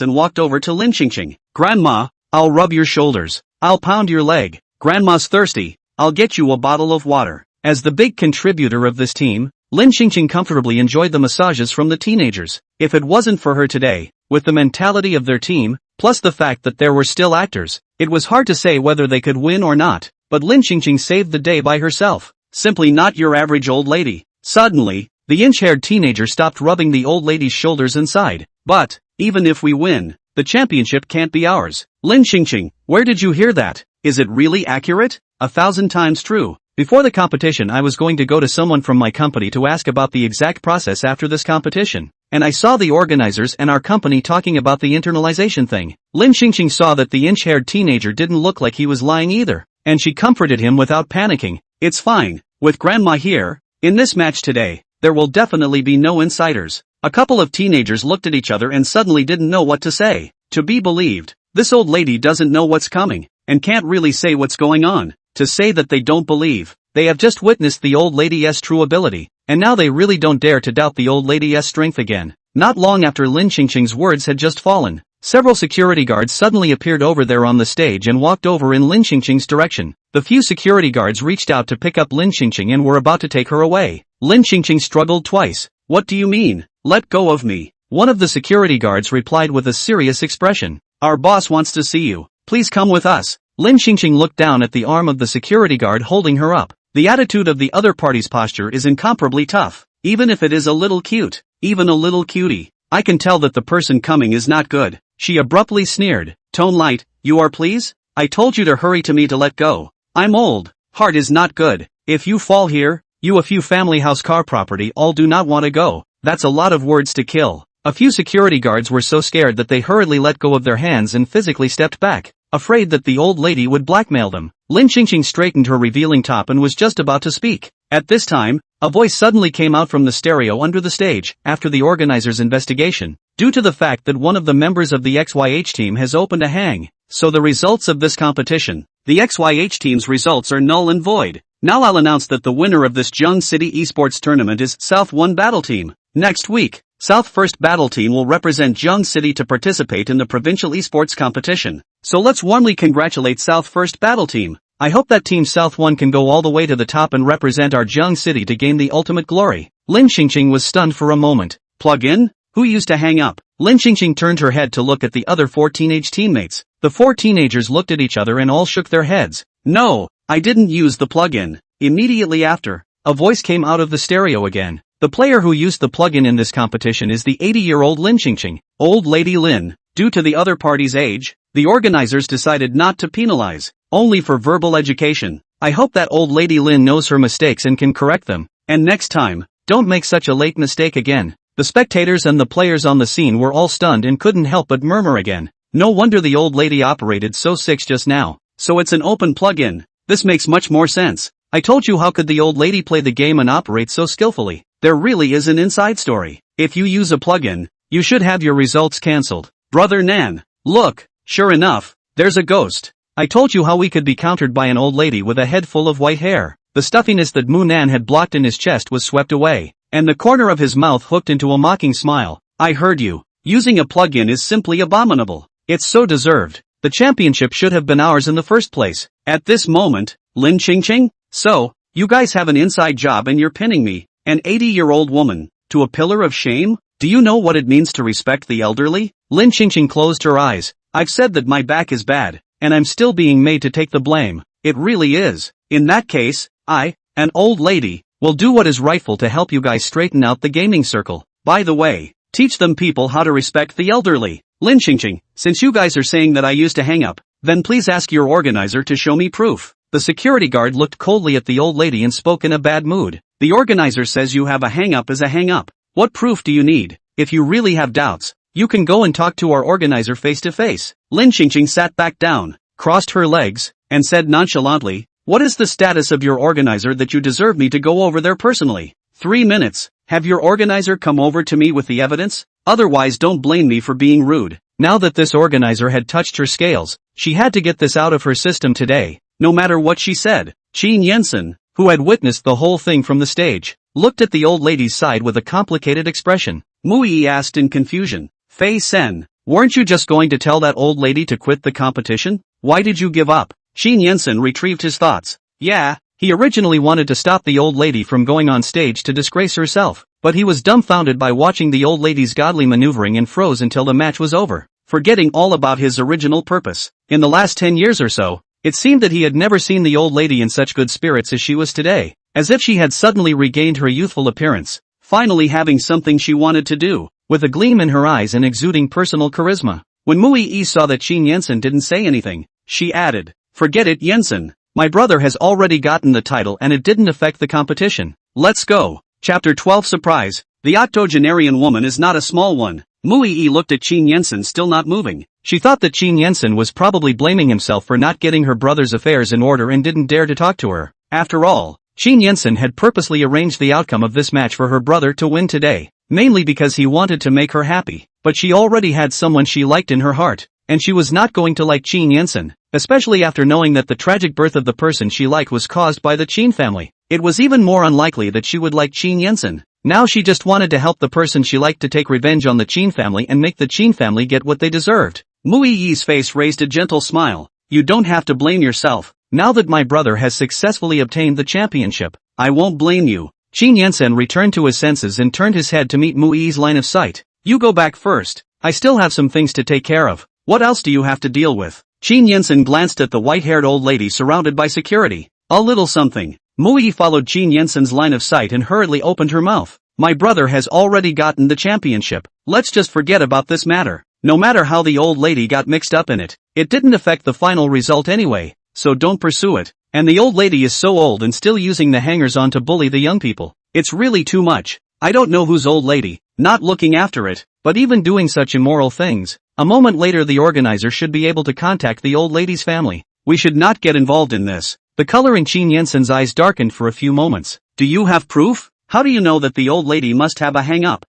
and walked over to Lin Qingqing. "Grandma, I'll rub your shoulders. I'll pound your leg. Grandma's thirsty. I'll get you a bottle of water." As the big contributor of this team, Lin Xingqing comfortably enjoyed the massages from the teenagers. If it wasn't for her today, with the mentality of their team, plus the fact that there were still actors, it was hard to say whether they could win or not, but Lin Xingqing saved the day by herself. Simply not your average old lady. Suddenly, the inch-haired teenager stopped rubbing the old lady's shoulders and sighed. But, even if we win, the championship can't be ours. Lin Xingqing, where did you hear that? Is it really accurate? 1,000 times true. Before the competition I was going to go to someone from my company to ask about the exact process after this competition, and I saw the organizers and our company talking about the internalization thing. Lin Xingqing saw that the inch-haired teenager didn't look like he was lying either, and she comforted him without panicking. It's fine, with Grandma here, in this match today, there will definitely be no insiders. A couple of teenagers looked at each other and suddenly didn't know what to say. To be believed, this old lady doesn't know what's coming, and can't really say what's going on. To say that they don't believe, they have just witnessed the old lady's true ability, and now they really don't dare to doubt the old lady's strength again. Not long after Lin Xingqing's words had just fallen, several security guards suddenly appeared over there on the stage and walked over in Lin Xingqing's direction. The few security guards reached out to pick up Lin Xingqing and were about to take her away. Lin Xingqing struggled twice. What do you mean? Let go of me. One of the security guards replied with a serious expression. Our boss wants to see you. Please come with us. Lin Xingqing looked down at the arm of the security guard holding her up. The attitude of the other party's posture is incomparably tough, even if it is a little cute, even a little cutie. I can tell that the person coming is not good. She abruptly sneered. Tone light, you are please? I told you to hurry to me to let go. I'm old. Heart is not good. If you fall here, you a few family house car property all do not want to go. That's a lot of words to kill. A few security guards were so scared that they hurriedly let go of their hands and physically stepped back, afraid that the old lady would blackmail them. Lin Xingqing straightened her revealing top and was just about to speak. At this time, a voice suddenly came out from the stereo under the stage. After the organizer's investigation, due to the fact that one of the members of the XYH team has opened a hang, so the results of this competition, the XYH team's results are null and void. Now I'll announce that the winner of this Jung City Esports tournament is South 1 Battle Team. Next week, South First Battle Team will represent Jung City to participate in the provincial esports competition. So let's warmly congratulate South First Battle Team. I hope that Team South 1 can go all the way to the top and represent our Jung City to gain the ultimate glory. Lin Xingqing was stunned for a moment. Plug in? Who used to hang up? Lin Xingqing turned her head to look at the other 4 teenage teammates. The 4 teenagers looked at each other and all shook their heads. No, I didn't use the plug-in. Immediately after, a voice came out of the stereo again. The player who used the plug-in in this competition is the 80-year-old Lin Xingqing. Old Lady Lin. Due to the other party's age, the organizers decided not to penalize, only for verbal education. I hope that old Lady Lin knows her mistakes and can correct them. And next time, don't make such a late mistake again. The spectators and the players on the scene were all stunned and couldn't help but murmur again. No wonder the old lady operated so sick just now. So it's an open plug-in. This makes much more sense. I told you, how could the old lady play the game and operate so skillfully? There really is an inside story. If you use a plugin, you should have your results cancelled. Brother Nan, look, sure enough, there's a ghost. I told you how we could be countered by an old lady with a head full of white hair. The stuffiness that Mu Nan had blocked in his chest was swept away, and the corner of his mouth hooked into a mocking smile. I heard you. Using a plugin is simply abominable. It's so deserved. The championship should have been ours in the first place. At this moment, Lin Xingqing? So, you guys have an inside job and you're pinning me, an 80-year-old woman, to a pillar of shame? Do you know what it means to respect the elderly? Lin Xingqing closed her eyes. I've said that my back is bad, and I'm still being made to take the blame. It really is. In that case, I, an old lady, will do what is rightful to help you guys straighten out the gaming circle. By the way, teach them people how to respect the elderly. Lin Xingqing, since you guys are saying that I used to hang up, then please ask your organizer to show me proof. The security guard looked coldly at the old lady and spoke in a bad mood. The organizer says you have a hang-up is a hang-up. What proof do you need? If you really have doubts, you can go and talk to our organizer face-to-face. Lin Xingqing sat back down, crossed her legs, and said nonchalantly, what is the status of your organizer that you deserve me to go over there personally? 3 minutes. Have your organizer come over to me with the evidence? Otherwise don't blame me for being rude. Now that this organizer had touched her scales, she had to get this out of her system today, no matter what she said. Qin Yensen, who had witnessed the whole thing from the stage, looked at the old lady's side with a complicated expression. Mui asked in confusion, Fei Sen, weren't you just going to tell that old lady to quit the competition? Why did you give up? Qin Yensen retrieved his thoughts. Yeah, He originally wanted to stop the old lady from going on stage to disgrace herself, but he was dumbfounded by watching the old lady's godly maneuvering and froze until the match was over, forgetting all about his original purpose. In the last 10 years or so, it seemed that he had never seen the old lady in such good spirits as she was today, as if she had suddenly regained her youthful appearance, finally having something she wanted to do, with a gleam in her eyes and exuding personal charisma. When Mui saw that Qin Yensen didn't say anything, she added, "Forget it, Yensen. My brother has already gotten the title and it didn't affect the competition. Let's go." Chapter 12 Surprise. The octogenarian woman is not a small one. Mui looked at Qin Yensen still not moving. She thought that Qin Yensen was probably blaming himself for not getting her brother's affairs in order and didn't dare to talk to her. After all, Qin Yensen had purposely arranged the outcome of this match for her brother to win today, mainly because he wanted to make her happy, but she already had someone she liked in her heart, and she was not going to like Qin Yensen, especially after knowing that the tragic birth of the person she liked was caused by the Qin family. It was even more unlikely that she would like Qin Yensen. Now she just wanted to help the person she liked to take revenge on the Qin family and make the Qin family get what they deserved. Mui face raised a gentle smile. "You don't have to blame yourself. Now that my brother has successfully obtained the championship, I won't blame you." Qin Yensen returned to his senses and turned his head to meet Mui's line of sight. "You go back first. I still have some things to take care of. What else do you have to deal with?" Qin Yensen glanced at the white-haired old lady surrounded by security. "A little something." Mui followed Qin Yensen's line of sight and hurriedly opened her mouth. "My brother has already gotten the championship. Let's just forget about this matter." No matter how the old lady got mixed up in it, it didn't affect the final result anyway, so don't pursue it. And the old lady is so old and still using the hangers-on to bully the young people. It's really too much. I don't know whose old lady, not looking after it, but even doing such immoral things. A moment later the organizer should be able to contact the old lady's family. We should not get involved in this. The color in Qin Yensen's eyes darkened for a few moments. "Do you have proof? How do you know that the old lady must have a hang-up?"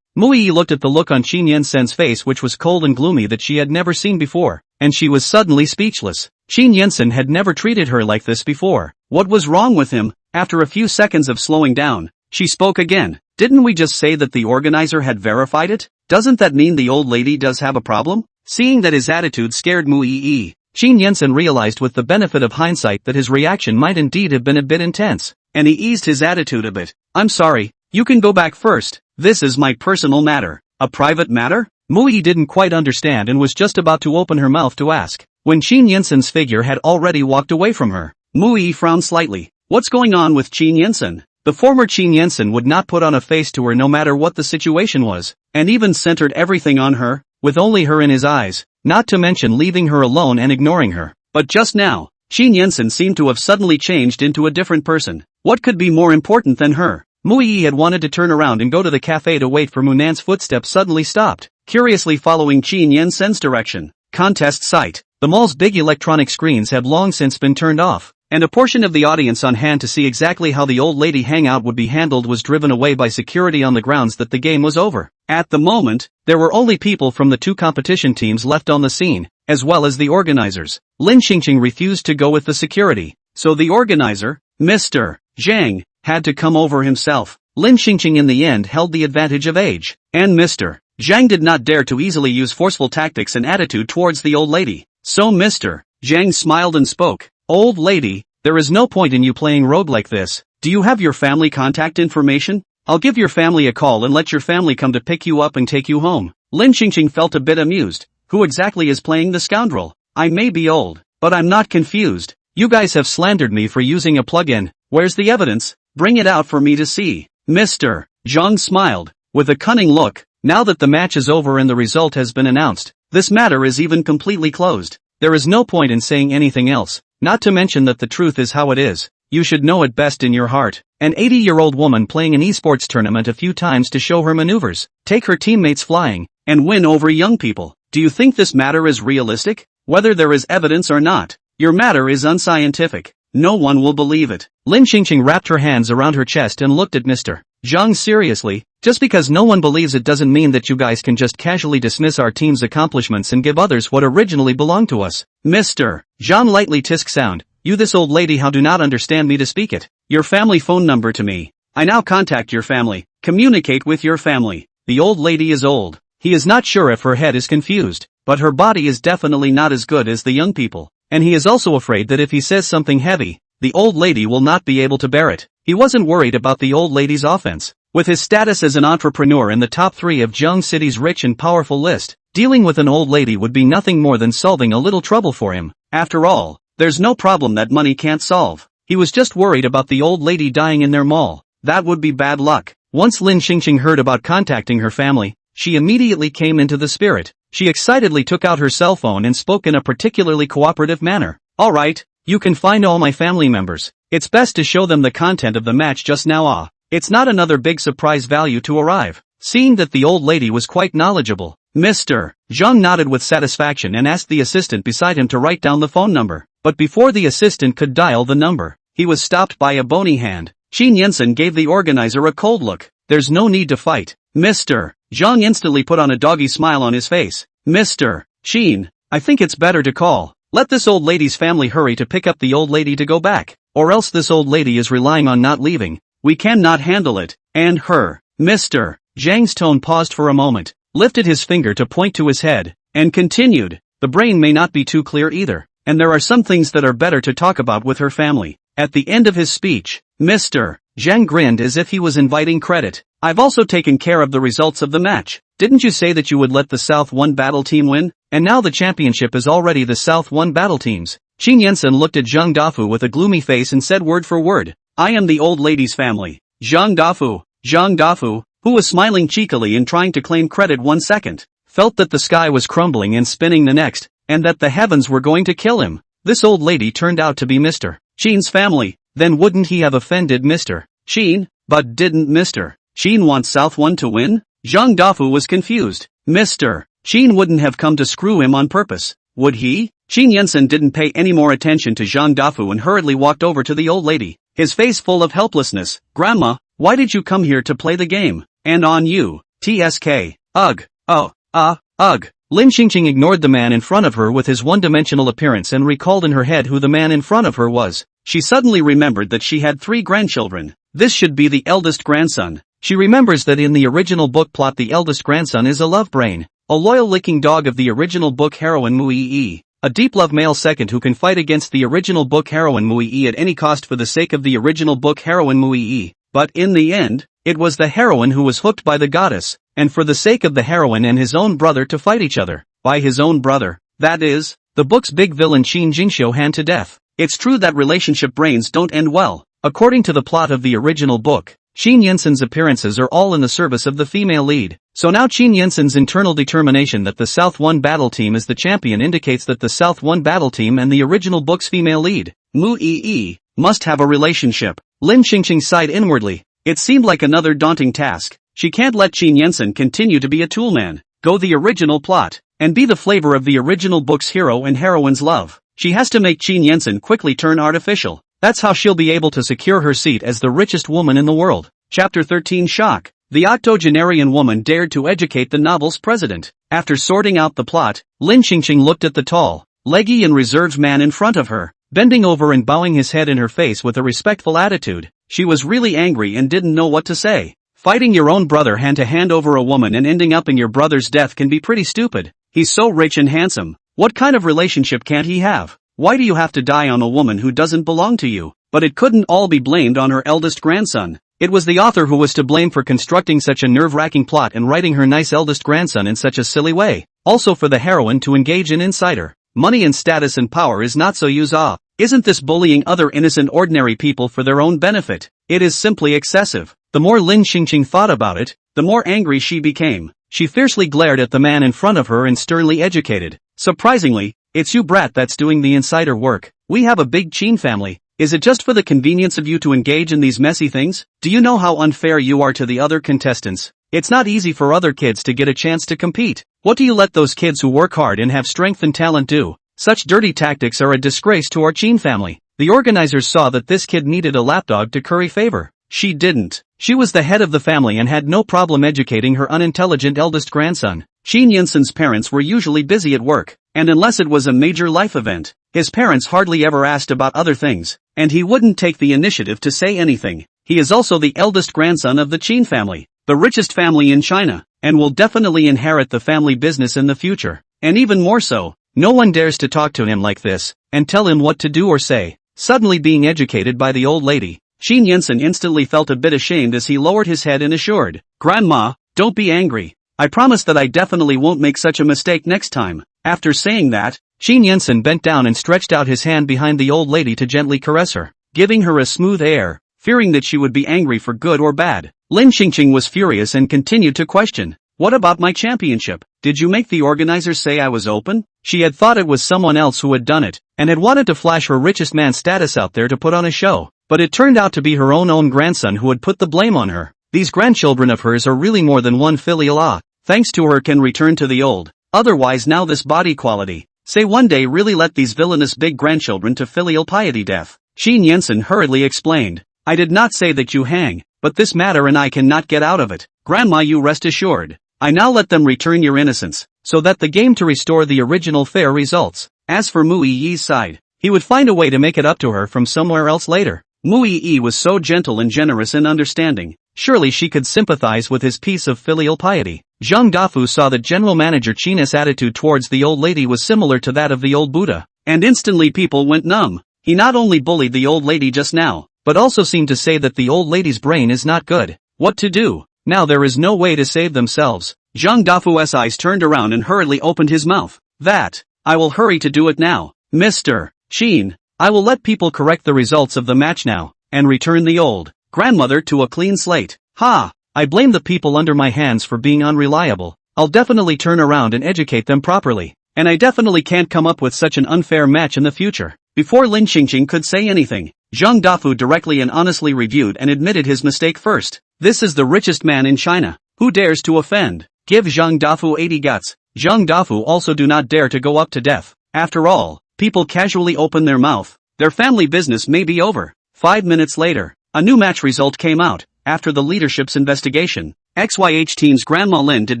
Mui looked at the look on Qin Yensen's face, which was cold and gloomy, that she had never seen before, and she was suddenly speechless. Qin Yensen had never treated her like this before. What was wrong with him? After a few seconds of slowing down, she spoke again. "Didn't we just say that the organizer had verified it? Doesn't that mean the old lady does have a problem?" Seeing that his attitude scared Mui, Qin Yensen realized with the benefit of hindsight that his reaction might indeed have been a bit intense, and he eased his attitude a bit. "I'm sorry, you can go back first. This is my personal matter." "A private matter?" Mui didn't quite understand and was just about to open her mouth to ask, when Qin Yensen's figure had already walked away from her. Mui frowned slightly. What's going on with Qin Yensen? The former Qin Yensen would not put on a face to her no matter what the situation was, and even centered everything on her, with only her in his eyes, not to mention leaving her alone and ignoring her. But just now, Qin Yensen seemed to have suddenly changed into a different person. What could be more important than her? Mui had wanted to turn around and go to the cafe to wait for Munan's footsteps suddenly stopped, curiously following Qin Yensen's direction. Contest site. The mall's big electronic screens had long since been turned off, and a portion of the audience on hand to see exactly how the old lady hangout would be handled was driven away by security on the grounds that the game was over. At the moment, there were only people from the two competition teams left on the scene, as well as the organizers. Lin Xingqing refused to go with the security, so the organizer, Mr. Zhang, had to come over himself. Lin Xingqing in the end held the advantage of age, and Mr. Zhang did not dare to easily use forceful tactics and attitude towards the old lady. So Mr. Zhang smiled and spoke. "Old lady, there is no point in you playing rogue like this. Do you have your family contact information? I'll give your family a call and let your family come to pick you up and take you home." Lin Xingqing felt a bit amused. Who exactly is playing the scoundrel? I may be old, but I'm not confused. You guys have slandered me for using a plug-in. Where's the evidence? Bring it out for me to see. Mr. Zhang smiled, with a cunning look. Now that the match is over and the result has been announced, this matter is even completely closed. There is no point in saying anything else, not to mention that the truth is how it is. You should know it best in your heart. An 80-year-old woman playing an esports tournament a few times to show her maneuvers, take her teammates flying, and win over young people. Do you think this matter is realistic? Whether there is evidence or not, your matter is unscientific. No one will believe it. Lin Xingqing wrapped her hands around her chest and looked at Mr. Zhang seriously. Just because no one believes it doesn't mean that you guys can just casually dismiss our team's accomplishments and give others what originally belonged to us. Mr. Zhang lightly tisk sound. You this old lady how do not understand me to speak it. Your family phone number to me. I now contact your family. Communicate with your family. The old lady is old. He is not sure if her head is confused, but her body is definitely not as good as the young people. And he is also afraid that if he says something heavy, the old lady will not be able to bear it. He wasn't worried about the old lady's offense. With his status as an entrepreneur in the top 3 of Zheng City's rich and powerful list, dealing with an old lady would be nothing more than solving a little trouble for him. After all, there's no problem that money can't solve. He was just worried about the old lady dying in their mall. That would be bad luck. Once Lin Xingqing heard about contacting her family, she immediately came into the spirit. She excitedly took out her cell phone and spoke in a particularly cooperative manner. Alright, you can find all my family members. It's best to show them the content of the match just now. It's not another big surprise value to arrive. Seeing that the old lady was quite knowledgeable, Mr. Zhang nodded with satisfaction and asked the assistant beside him to write down the phone number. But before the assistant could dial the number, he was stopped by a bony hand. Qin Yansen gave the organizer a cold look. There's no need to fight. Mr. Zhang instantly put on a doggy smile on his face. Mr. Qin, I think it's better to call. Let this old lady's family hurry to pick up the old lady to go back. Or else this old lady is relying on not leaving. We cannot handle it. And her. Mr. Zhang's tone paused for a moment, lifted his finger to point to his head, and continued. The brain may not be too clear either, and there are some things that are better to talk about with her family. At the end of his speech, Mr. Zhang grinned as if he was inviting credit. I've also taken care of the results of the match. Didn't you say that you would let the South 1 battle team win? And now the championship is already the South 1 battle team's. Qin Yansen looked at Zhang Dafu with a gloomy face and said word for word, I am the old lady's family. Zhang Dafu, who was smiling cheekily and trying to claim credit 1 second, felt that the sky was crumbling and spinning the next, and that the heavens were going to kill him. This old lady turned out to be Mr. Qin's family. Then wouldn't he have offended Mr. Qin? But didn't Mr. Qin want South 1 to win? Zhang Dafu was confused. Mr. Qin wouldn't have come to screw him on purpose, would he? Qin Yansen didn't pay any more attention to Zhang Dafu and hurriedly walked over to the old lady, his face full of helplessness. Grandma, why did you come here to play the game? And on you, TSK. Ugh. Ugh. Lin Xingqing ignored the man in front of her with his one-dimensional appearance and recalled in her head who the man in front of her was. She suddenly remembered that she had 3 grandchildren. This should be the eldest grandson. She remembers that in the original book plot the eldest grandson is a love brain, a loyal licking dog of the original book heroine Mui, a deep love male second who can fight against the original book heroine Mui at any cost for the sake of the original book heroine Mui. But in the end, it was the heroine who was hooked by the goddess, and for the sake of the heroine and his own brother to fight each other. By his own brother, that is, the book's big villain Qin Jingxiu Han to death. It's true that relationship brains don't end well. According to the plot of the original book, Qin Yansen's appearances are all in the service of the female lead. So now Qin Yansen's internal determination that the South 1 battle team is the champion indicates that the South 1 battle team and the original book's female lead, Mui, must have a relationship. Lin Xingqing sighed inwardly. It seemed like another daunting task. She can't let Qin Yansen continue to be a toolman, go the original plot, and be the flavor of the original book's hero and heroine's love. She has to make Qin Yansen quickly turn artificial. That's how she'll be able to secure her seat as the richest woman in the world. Chapter 13 Shock. The octogenarian woman dared to educate the novel's president. After sorting out the plot, Lin Xingqing looked at the tall, leggy and reserved man in front of her, bending over and bowing his head in her face with a respectful attitude. She was really angry and didn't know what to say. Fighting your own brother hand to hand over a woman and ending up in your brother's death can be pretty stupid. He's so rich and handsome. What kind of relationship can't he have? Why do you have to die on a woman who doesn't belong to you? But it couldn't all be blamed on her eldest grandson. It was the author who was to blame for constructing such a nerve-wracking plot and writing her nice eldest grandson in such a silly way. Also for the heroine to engage in insider. Money and status and power is not so Isn't this bullying other innocent ordinary people for their own benefit? It is simply excessive. The more Lin Xingqing thought about it, the more angry she became. She fiercely glared at the man in front of her and sternly educated. Surprisingly, it's you brat that's doing the insider work. We have a big Qin family. Is it just for the convenience of you to engage in these messy things? Do you know how unfair you are to the other contestants? It's not easy for other kids to get a chance to compete. What do you let those kids who work hard and have strength and talent do? Such dirty tactics are a disgrace to our Qin family. The organizers saw that this kid needed a lapdog to curry favor. She didn't. She was the head of the family and had no problem educating her unintelligent eldest grandson. Qin Yansen's parents were usually busy at work, and unless it was a major life event, his parents hardly ever asked about other things, and he wouldn't take the initiative to say anything. He is also the eldest grandson of the Qin family, the richest family in China, and will definitely inherit the family business in the future. And even more so, no one dares to talk to him like this, and tell him what to do or say. suddenly being educated by the old lady. Qin Yinsen instantly felt a bit ashamed as he lowered his head and assured, "Grandma, don't be angry. I promise that I definitely won't make such a mistake next time." After saying that, Qin Yinsen bent down and stretched out his hand behind the old lady to gently caress her, giving her a smooth air, fearing that she would be angry for good or bad. Lin Qingqing was furious and continued to question, "What about my championship? Did you make the organizers say I was open?" She had thought it was someone else who had done it, and had wanted to flash her richest man status out there to put on a show, but it turned out to be her own grandson who had put the blame on her. These grandchildren of hers are really more than one filial thanks to her can return to the old. Otherwise now this body quality, say one day really let these villainous big grandchildren to filial piety death. Qin Yinsen hurriedly explained, "I did not say that you hang, but this matter and I cannot get out of it. Grandma, you rest assured. I now let them return your innocence, so that the game to restore the original fair results." As for Mu Yi's side, he would find a way to make it up to her from somewhere else later. Mu Yi was so gentle and generous and understanding, surely she could sympathize with his piece of filial piety. Zhang Dafu saw that General Manager Qin's attitude towards the old lady was similar to that of the old Buddha, and instantly people went numb. He not only bullied the old lady just now, but also seemed to say that the old lady's brain is not good. What to do? Now there is no way to save themselves. Zhang Dafu's eyes turned around and hurriedly opened his mouth. "That, I will hurry to do it now. Mr. Qin, I will let people correct the results of the match now, and return the old grandmother to a clean slate. Ha! I blame the people under my hands for being unreliable. I'll definitely turn around and educate them properly. And I definitely can't come up with such an unfair match in the future." Before Lin Qingqing could say anything, Zhang Dafu directly and honestly reviewed and admitted his mistake first. This is the richest man in China. Who dares to offend? Give Zhang Dafu 80 guts. Zhang Dafu also do not dare to go up to death. After all, people casually open their mouth. Their family business may be over. 5 minutes later, a new match result came out. After the leadership's investigation, XYH Team's Grandma Lin did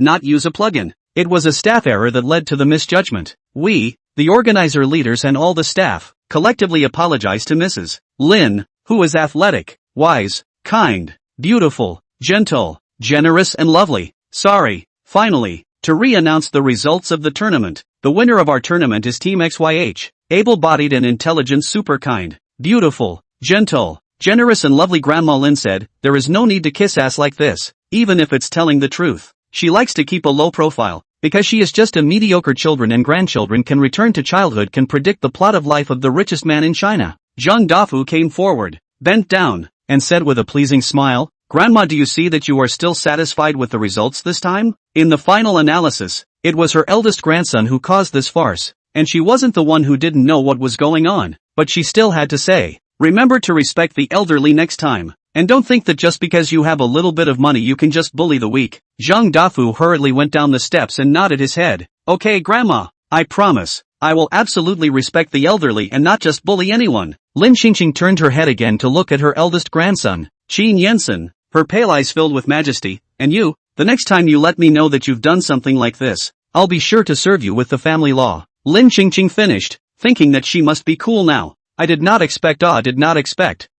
not use a plugin. It was a staff error that led to the misjudgment. We, the organizer leaders and all the staff, collectively apologize to Mrs. Lin, who is athletic, wise, kind, beautiful, gentle, generous and lovely. Sorry. Finally, to re-announce the results of the tournament. The winner of our tournament is Team XYH, able-bodied and intelligent, super kind, beautiful, gentle, generous and lovely. Grandma Lin said, "There is no need to kiss ass like this, even if it's telling the truth. She likes to keep a low profile, because she is just a mediocre. Children and grandchildren can return to childhood, can predict the plot of life of the richest man in China." Zhang Dafu came forward, bent down, and said with a pleasing smile, "Grandma, do you see that you are still satisfied with the results this time?" In the final analysis, it was her eldest grandson who caused this farce, and she wasn't the one who didn't know what was going on, but she still had to say, "Remember to respect the elderly next time, and don't think that just because you have a little bit of money you can just bully the weak." Zhang Dafu hurriedly went down the steps and nodded his head. "Okay, Grandma, I promise, I will absolutely respect the elderly and not just bully anyone." Lin Qingqing turned her head again to look at her eldest grandson, Qin Yinsen, her pale eyes filled with majesty. "And you, the next time you let me know that you've done something like this, I'll be sure to serve you with the family law." Lin Qingqing finished, thinking that she must be cool now. Did not expect,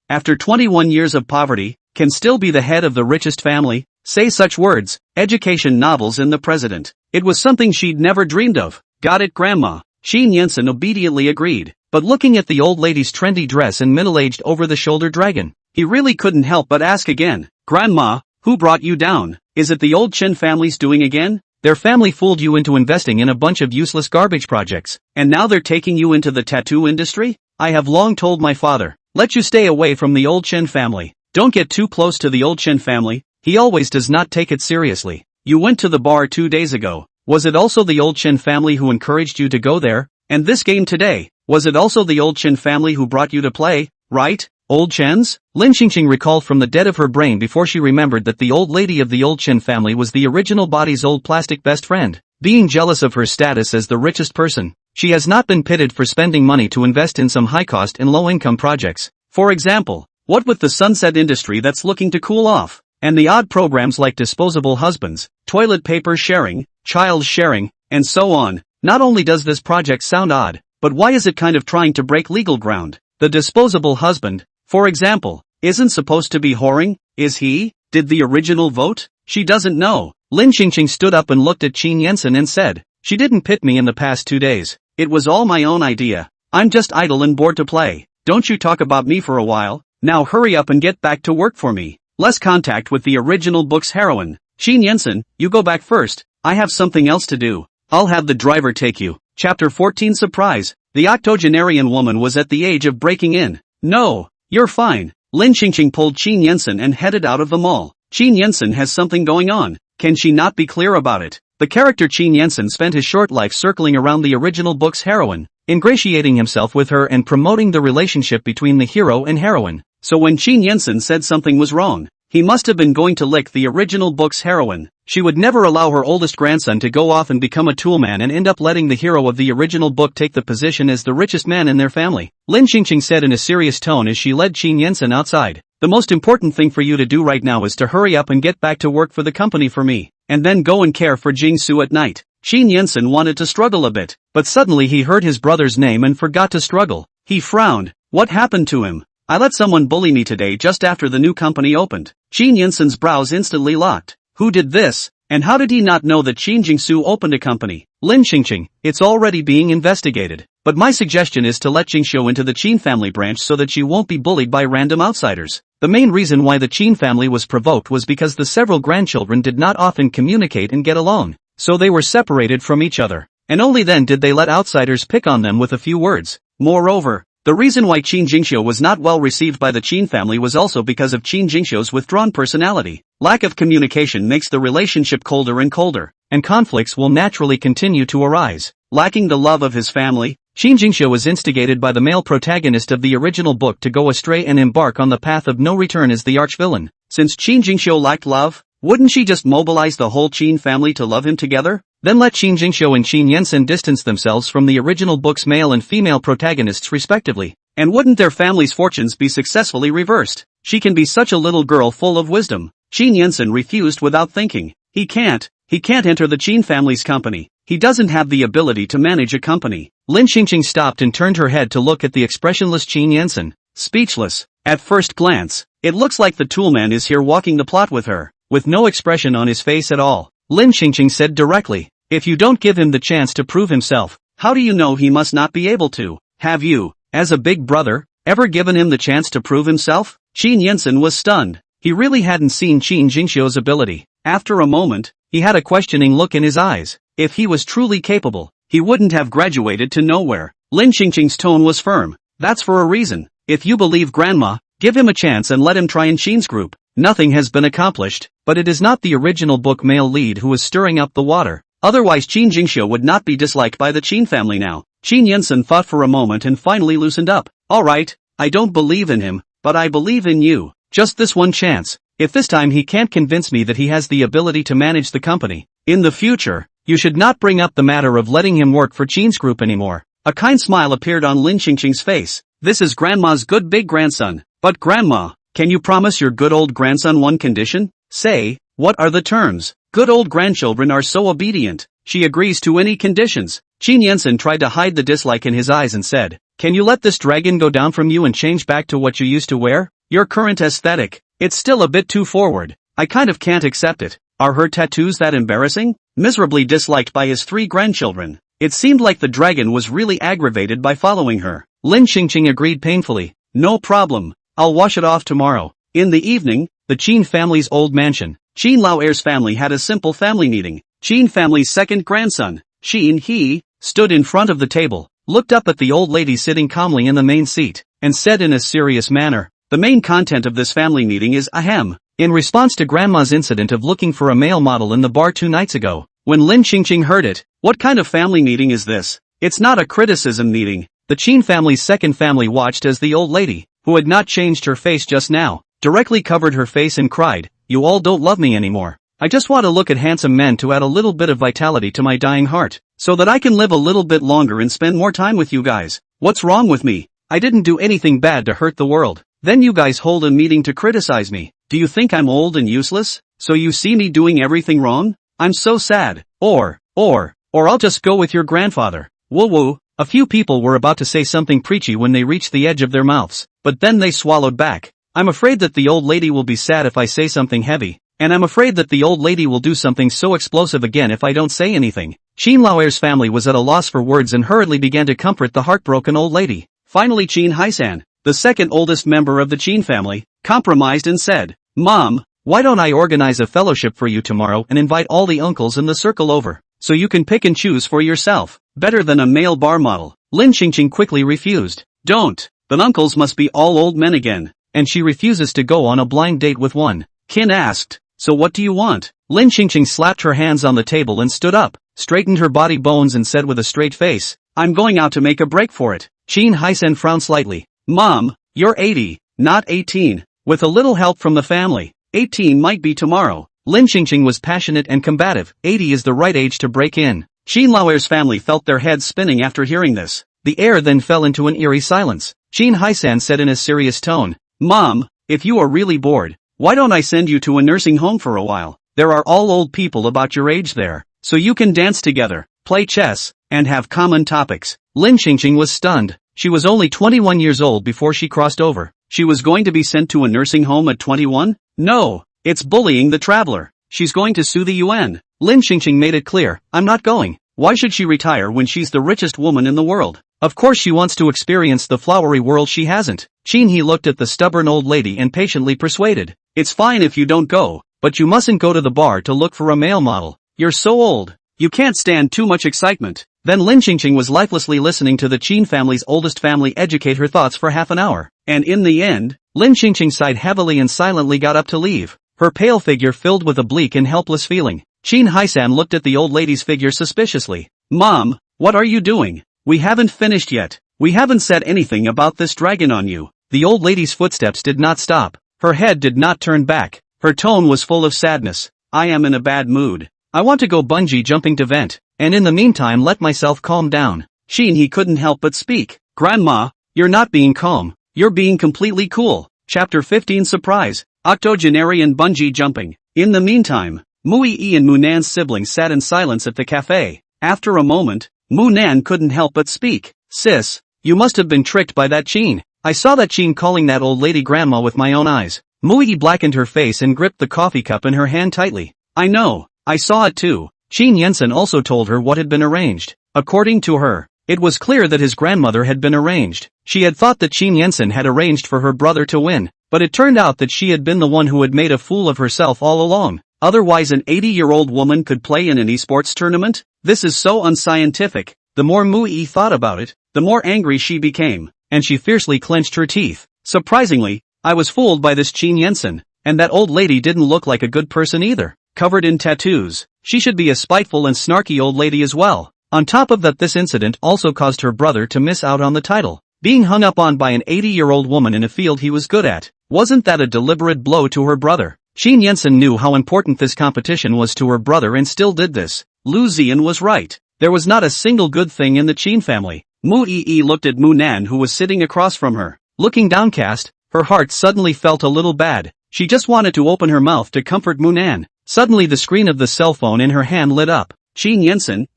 after 21 years of poverty, can still be the head of the richest family, say such words, education novels in the president. It was something she'd never dreamed of. "Got it, Grandma." Qin Yinsen obediently agreed, but looking at the old lady's trendy dress and middle-aged over-the-shoulder dragon, he really couldn't help but ask again, "Grandma, who brought you down? Is it the old Chen family's doing again? Their family fooled you into investing in a bunch of useless garbage projects, and now they're taking you into the tattoo industry? I have long told my father, let you stay away from the old Chen family. Don't get too close to the old Chen family. He always does not take it seriously. You went to the bar 2 days ago. Was it also the old Chen family who encouraged you to go there? And this game today, was it also the old Chen family who brought you to play, right? Old Chens?" Lin Qingqing recalled from the dead of her brain before she remembered that the old lady of the old Chen family was the original body's old plastic best friend. Being jealous of her status as the richest person, she has not been pitted for spending money to invest in some high-cost and low-income projects. For example, what with the sunset industry that's looking to cool off, and the odd programs like disposable husbands, toilet paper sharing, child sharing, and so on. Not only does this project sound odd, but why is it kind of trying to break legal ground? The disposable husband, for example, isn't supposed to be whoring, is he? Did the original vote? She doesn't know. Lin Qingqing stood up and looked at Qin Yinsen and said, "She didn't pit me in the past 2 days. It was all my own idea. I'm just idle and bored to play. don't you talk about me for a while, now hurry up and get back to work for me. Less contact with the original book's heroine. Shin Yensen, you go back first, I have something else to do. I'll have the driver take you. Chapter 14 Surprise. The octogenarian woman was at the age of breaking in. No, you're fine. Lin Qingqing pulled Shin Yensen and headed out of the mall. Shin Yensen has something going on. Can she not be clear about it? The character Shin Yensen spent his short life circling around the original book's heroine, ingratiating himself with her and promoting the relationship between the hero and heroine. So when Shin Yensen said something was wrong, he must have been going to lick the original book's heroine. She would never allow her oldest grandson to go off and become a toolman and end up letting the hero of the original book take the position as the richest man in their family. Lin Qingqing said in a serious tone as she led Shin Yensen outside. The most important thing for you to do right now is to hurry up and get back to work for the company for me, and then go and care for Jingsu at night. Shin Yensen wanted to struggle a bit, but suddenly he heard his brother's name and forgot to struggle. He frowned. What happened to him? I let someone bully me today just after the new company opened. Shin Yensen's brows instantly locked. Who did this? And how did he not know that Shin Jingsu opened a company? Lin Qingqing, it's already being investigated. But my suggestion is to let Jingxiu into the Qin family branch so that she won't be bullied by random outsiders. The main reason why the Qin family was provoked was because the several grandchildren did not often communicate and get along, so they were separated from each other. And only then did they let outsiders pick on them with a few words. Moreover, the reason why Qin Jingxiu was not well received by the Qin family was also because of Qin Jingxiu's withdrawn personality. Lack of communication makes the relationship colder and colder, and conflicts will naturally continue to arise. Lacking the love of his family, Qin Jingxiu was instigated by the male protagonist of the original book to go astray and embark on the path of no return as the archvillain. Since Qin Jingxiu lacked love, wouldn't she just mobilize the whole Qin family to love him together? Then let Qin Jingxiu and Shin Yensen distance themselves from the original book's male and female protagonists respectively. And wouldn't their families' fortunes be successfully reversed? She can be such a little girl full of wisdom. Shin Yensen refused without thinking. He can't enter the Qin family's company. He doesn't have the ability to manage a company. Lin Qingqing stopped and turned her head to look at the expressionless Shin Yensen. Speechless. At first glance, it looks like the toolman is here walking the plot with her, with no expression on his face at all. Lin Qingqing said directly, if you don't give him the chance to prove himself, how do you know he must not be able to? Have you, as a big brother, ever given him the chance to prove himself? Shin Yensen was stunned. He really hadn't seen Qin Jingxiu's ability. After a moment, he had a questioning look in his eyes. If he was truly capable, he wouldn't have graduated to nowhere. Lin Qingqing's tone was firm. That's for a reason. If you believe Grandma, give him a chance and let him try in Qin's group. Nothing has been accomplished, but it is not the original book male lead who is stirring up the water. Otherwise Qin Jingxiu would not be disliked by the Qin family now. Shin Yensen thought for a moment and finally loosened up. Alright, I don't believe in him, but I believe in you. Just this one chance. If this time he can't convince me that he has the ability to manage the company, in the future, you should not bring up the matter of letting him work for Qin's group anymore. A kind smile appeared on Lin Qingqing's face. This is Grandma's good big grandson. But Grandma, can you promise your good old grandson one condition? Say, what are the terms? Good old grandchildren are so obedient. She agrees to any conditions. Qin Yensen tried to hide the dislike in his eyes and said, can you let this dragon go down from you and change back to what you used to wear? Your current aesthetic, it's still a bit too forward. I kind of can't accept it. Are her tattoos that embarrassing? Miserably disliked by his 3 grandchildren. It seemed like the dragon was really aggravated by following her. Lin Qingqing agreed painfully. No problem. I'll wash it off tomorrow. In the evening, the Qin family's old mansion. Qin Laoer's family had a simple family meeting. Qin family's second grandson, Qin He, stood in front of the table, looked up at the old lady sitting calmly in the main seat, and said in a serious manner, the main content of this family meeting is ahem. In response to Grandma's incident of looking for a male model in the bar 2 nights ago, when Lin Qingqing heard it, what kind of family meeting is this? It's not a criticism meeting. The Qin family's second family watched as the old lady, who had not changed her face just now, directly covered her face and cried, you all don't love me anymore. I just want to look at handsome men to add a little bit of vitality to my dying heart, so that I can live a little bit longer and spend more time with you guys. What's wrong with me? I didn't do anything bad to hurt the world. Then you guys hold a meeting to criticize me. Do you think I'm old and useless? So you see me doing everything wrong? I'm so sad. Or I'll just go with your grandfather. Woo woo. A few people were about to say something preachy when they reached the edge of their mouths, but then they swallowed back. I'm afraid that the old lady will be sad if I say something heavy, and I'm afraid that the old lady will do something so explosive again if I don't say anything. Qin Laoer's family was at a loss for words and hurriedly began to comfort the heartbroken old lady. Finally Qin Haisan, the second oldest member of the Chin family, compromised and said, "Mom, why don't I organize a fellowship for you tomorrow and invite all the uncles in the circle over, so you can pick and choose for yourself, better than a male bar model." Lin Qingqing quickly refused. "Don't, the uncles must be all old men again, and she refuses to go on a blind date with one." Qin asked, "So what do you want?" Lin Qingqing slapped her hands on the table and stood up, straightened her body bones and said with a straight face, "I'm going out to make a break for it." Qin Haisen frowned slightly. "Mom, you're 80, not 18. With a little help from the family, 18 might be tomorrow." Lin Qingqing was passionate and combative. 80 is the right age to break in. Qin Laoer's family felt their heads spinning after hearing this. The air then fell into an eerie silence. Qin Haisan said in a serious tone, "Mom, if you are really bored, why don't I send you to a nursing home for a while? There are all old people about your age there, so you can dance together, play chess, and have common topics." Lin Qingqing was stunned. She was only 21 years old before she crossed over. She was going to be sent to a nursing home at 21? No, it's bullying the traveler. She's going to sue the UN. Lin Qingqing made it clear, "I'm not going. Why should she retire when she's the richest woman in the world? Of course she wants to experience the flowery world she hasn't." Qin He looked at the stubborn old lady and patiently persuaded, "It's fine if you don't go, but you mustn't go to the bar to look for a male model. You're so old. You can't stand too much excitement." Then Lin Qingqing was lifelessly listening to the Qin family's oldest family educate her thoughts for half an hour. And in the end, Lin Qingqing sighed heavily and silently got up to leave, her pale figure filled with a bleak and helpless feeling. Qin Haisan looked at the old lady's figure suspiciously. "Mom, what are you doing? We haven't finished yet. We haven't said anything about this dragon on you." The old lady's footsteps did not stop. Her head did not turn back. Her tone was full of sadness. "I am in a bad mood. I want to go bungee jumping to vent, and in the meantime let myself calm down." Qin He couldn't help but speak. "Grandma, you're not being calm. You're being completely cool." Chapter 15 Surprise, Octogenarian Bungee Jumping. In the meantime, Mu Yi and Mu Nan's siblings sat in silence at the cafe. After a moment, Mu Nan couldn't help but speak. "Sis, you must have been tricked by that Qin. I saw that Qin calling that old lady grandma with my own eyes." Mu Yi blackened her face and gripped the coffee cup in her hand tightly. "I know, I saw it too." Qin Yensen also told her what had been arranged. According to her, it was clear that his grandmother had been arranged. She had thought that Qin Yensen had arranged for her brother to win, but it turned out that she had been the one who had made a fool of herself all along. Otherwise an 80-year-old woman could play in an esports tournament? This is so unscientific. The more Mu Yi thought about it, the more angry she became, and she fiercely clenched her teeth. "Surprisingly, I was fooled by this Qin Yensen, and that old lady didn't look like a good person either. Covered in tattoos, she should be a spiteful and snarky old lady as well." On top of that, this incident also caused her brother to miss out on the title. Being hung up on by an 80-year-old woman in a field he was good at, wasn't that a deliberate blow to her brother? Qin Yensen knew how important this competition was to her brother and still did this. Lu Ziyan was right. There was not a single good thing in the Qin family. Mu Yi looked at Mu Nan who was sitting across from her. Looking downcast, her heart suddenly felt a little bad. She just wanted to open her mouth to comfort Mu Nan. Suddenly the screen of the cell phone in her hand lit up. "Qin Yensen,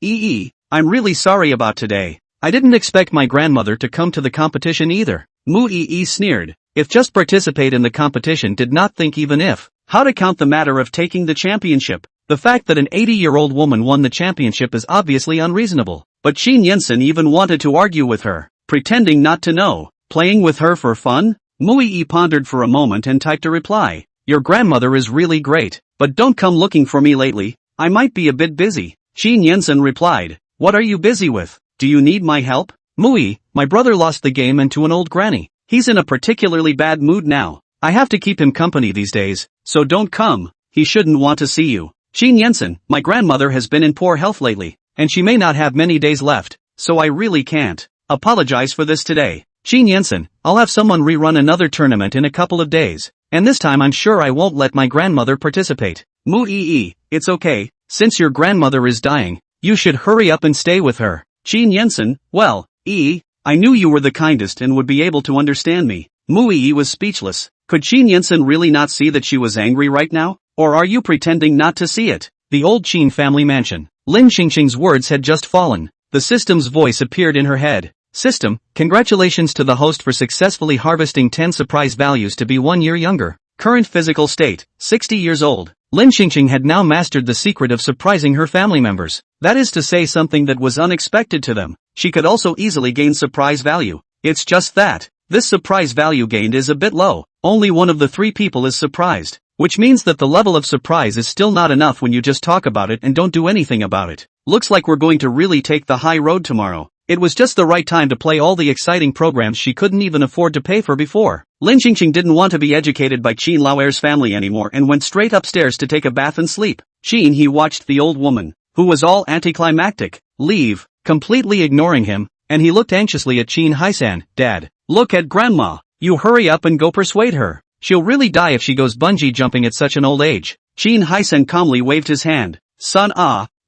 I'm really sorry about today. I didn't expect my grandmother to come to the competition either." Mu Yi sneered. If just participate in the competition did not think even if, how to count the matter of taking the championship. The fact that an 80-year-old woman won the championship is obviously unreasonable. But Qin Yensen even wanted to argue with her, pretending not to know. Playing with her for fun? Mu Yi pondered for a moment and typed a reply. "Your grandmother is really great, but don't come looking for me lately. I might be a bit busy." Qin Yensen replied. "What are you busy with? Do you need my help?" "Mu Yi, my brother lost the game and to an old granny. He's in a particularly bad mood now. I have to keep him company these days, so don't come. He shouldn't want to see you." "Qin Yensen, my grandmother has been in poor health lately, and she may not have many days left, so I really can't apologize for this today." "Qin Yensen, I'll have someone rerun another tournament in a couple of days, and this time I'm sure I won't let my grandmother participate." "Mu Yi, it's okay, since your grandmother is dying, you should hurry up and stay with her." "Qin Yensen, well, I knew you were the kindest and would be able to understand me." Mu Yi was speechless. Could Qin Yensen really not see that she was angry right now? Or are you pretending not to see it? The old Qin family mansion. Lin Qingqing's words had just fallen. The system's voice appeared in her head. "System, congratulations to the host for successfully harvesting 10 surprise values to be 1 year younger. Current physical state, 60 years old." Lin Qingqing had now mastered the secret of surprising her family members. That is to say, something that was unexpected to them. She could also easily gain surprise value. It's just that, This surprise value gained is a bit low. Only one of the 3 people is surprised. Which means that the level of surprise is still not enough when you just talk about it and don't do anything about it. Looks like we're going to really take the high road tomorrow. It was just the right time to play all the exciting programs she couldn't even afford to pay for before. Lin Qingqing didn't want to be educated by Qin Laoer's family anymore and went straight upstairs to take a bath and sleep. He watched the old woman, who was all anticlimactic, leave, completely ignoring him, and he looked anxiously at Qin Haisan. Dad, look at Grandma. You hurry up and go persuade her. She'll really die if she goes bungee jumping at such an old age. Qin Haisan calmly waved his hand. Son,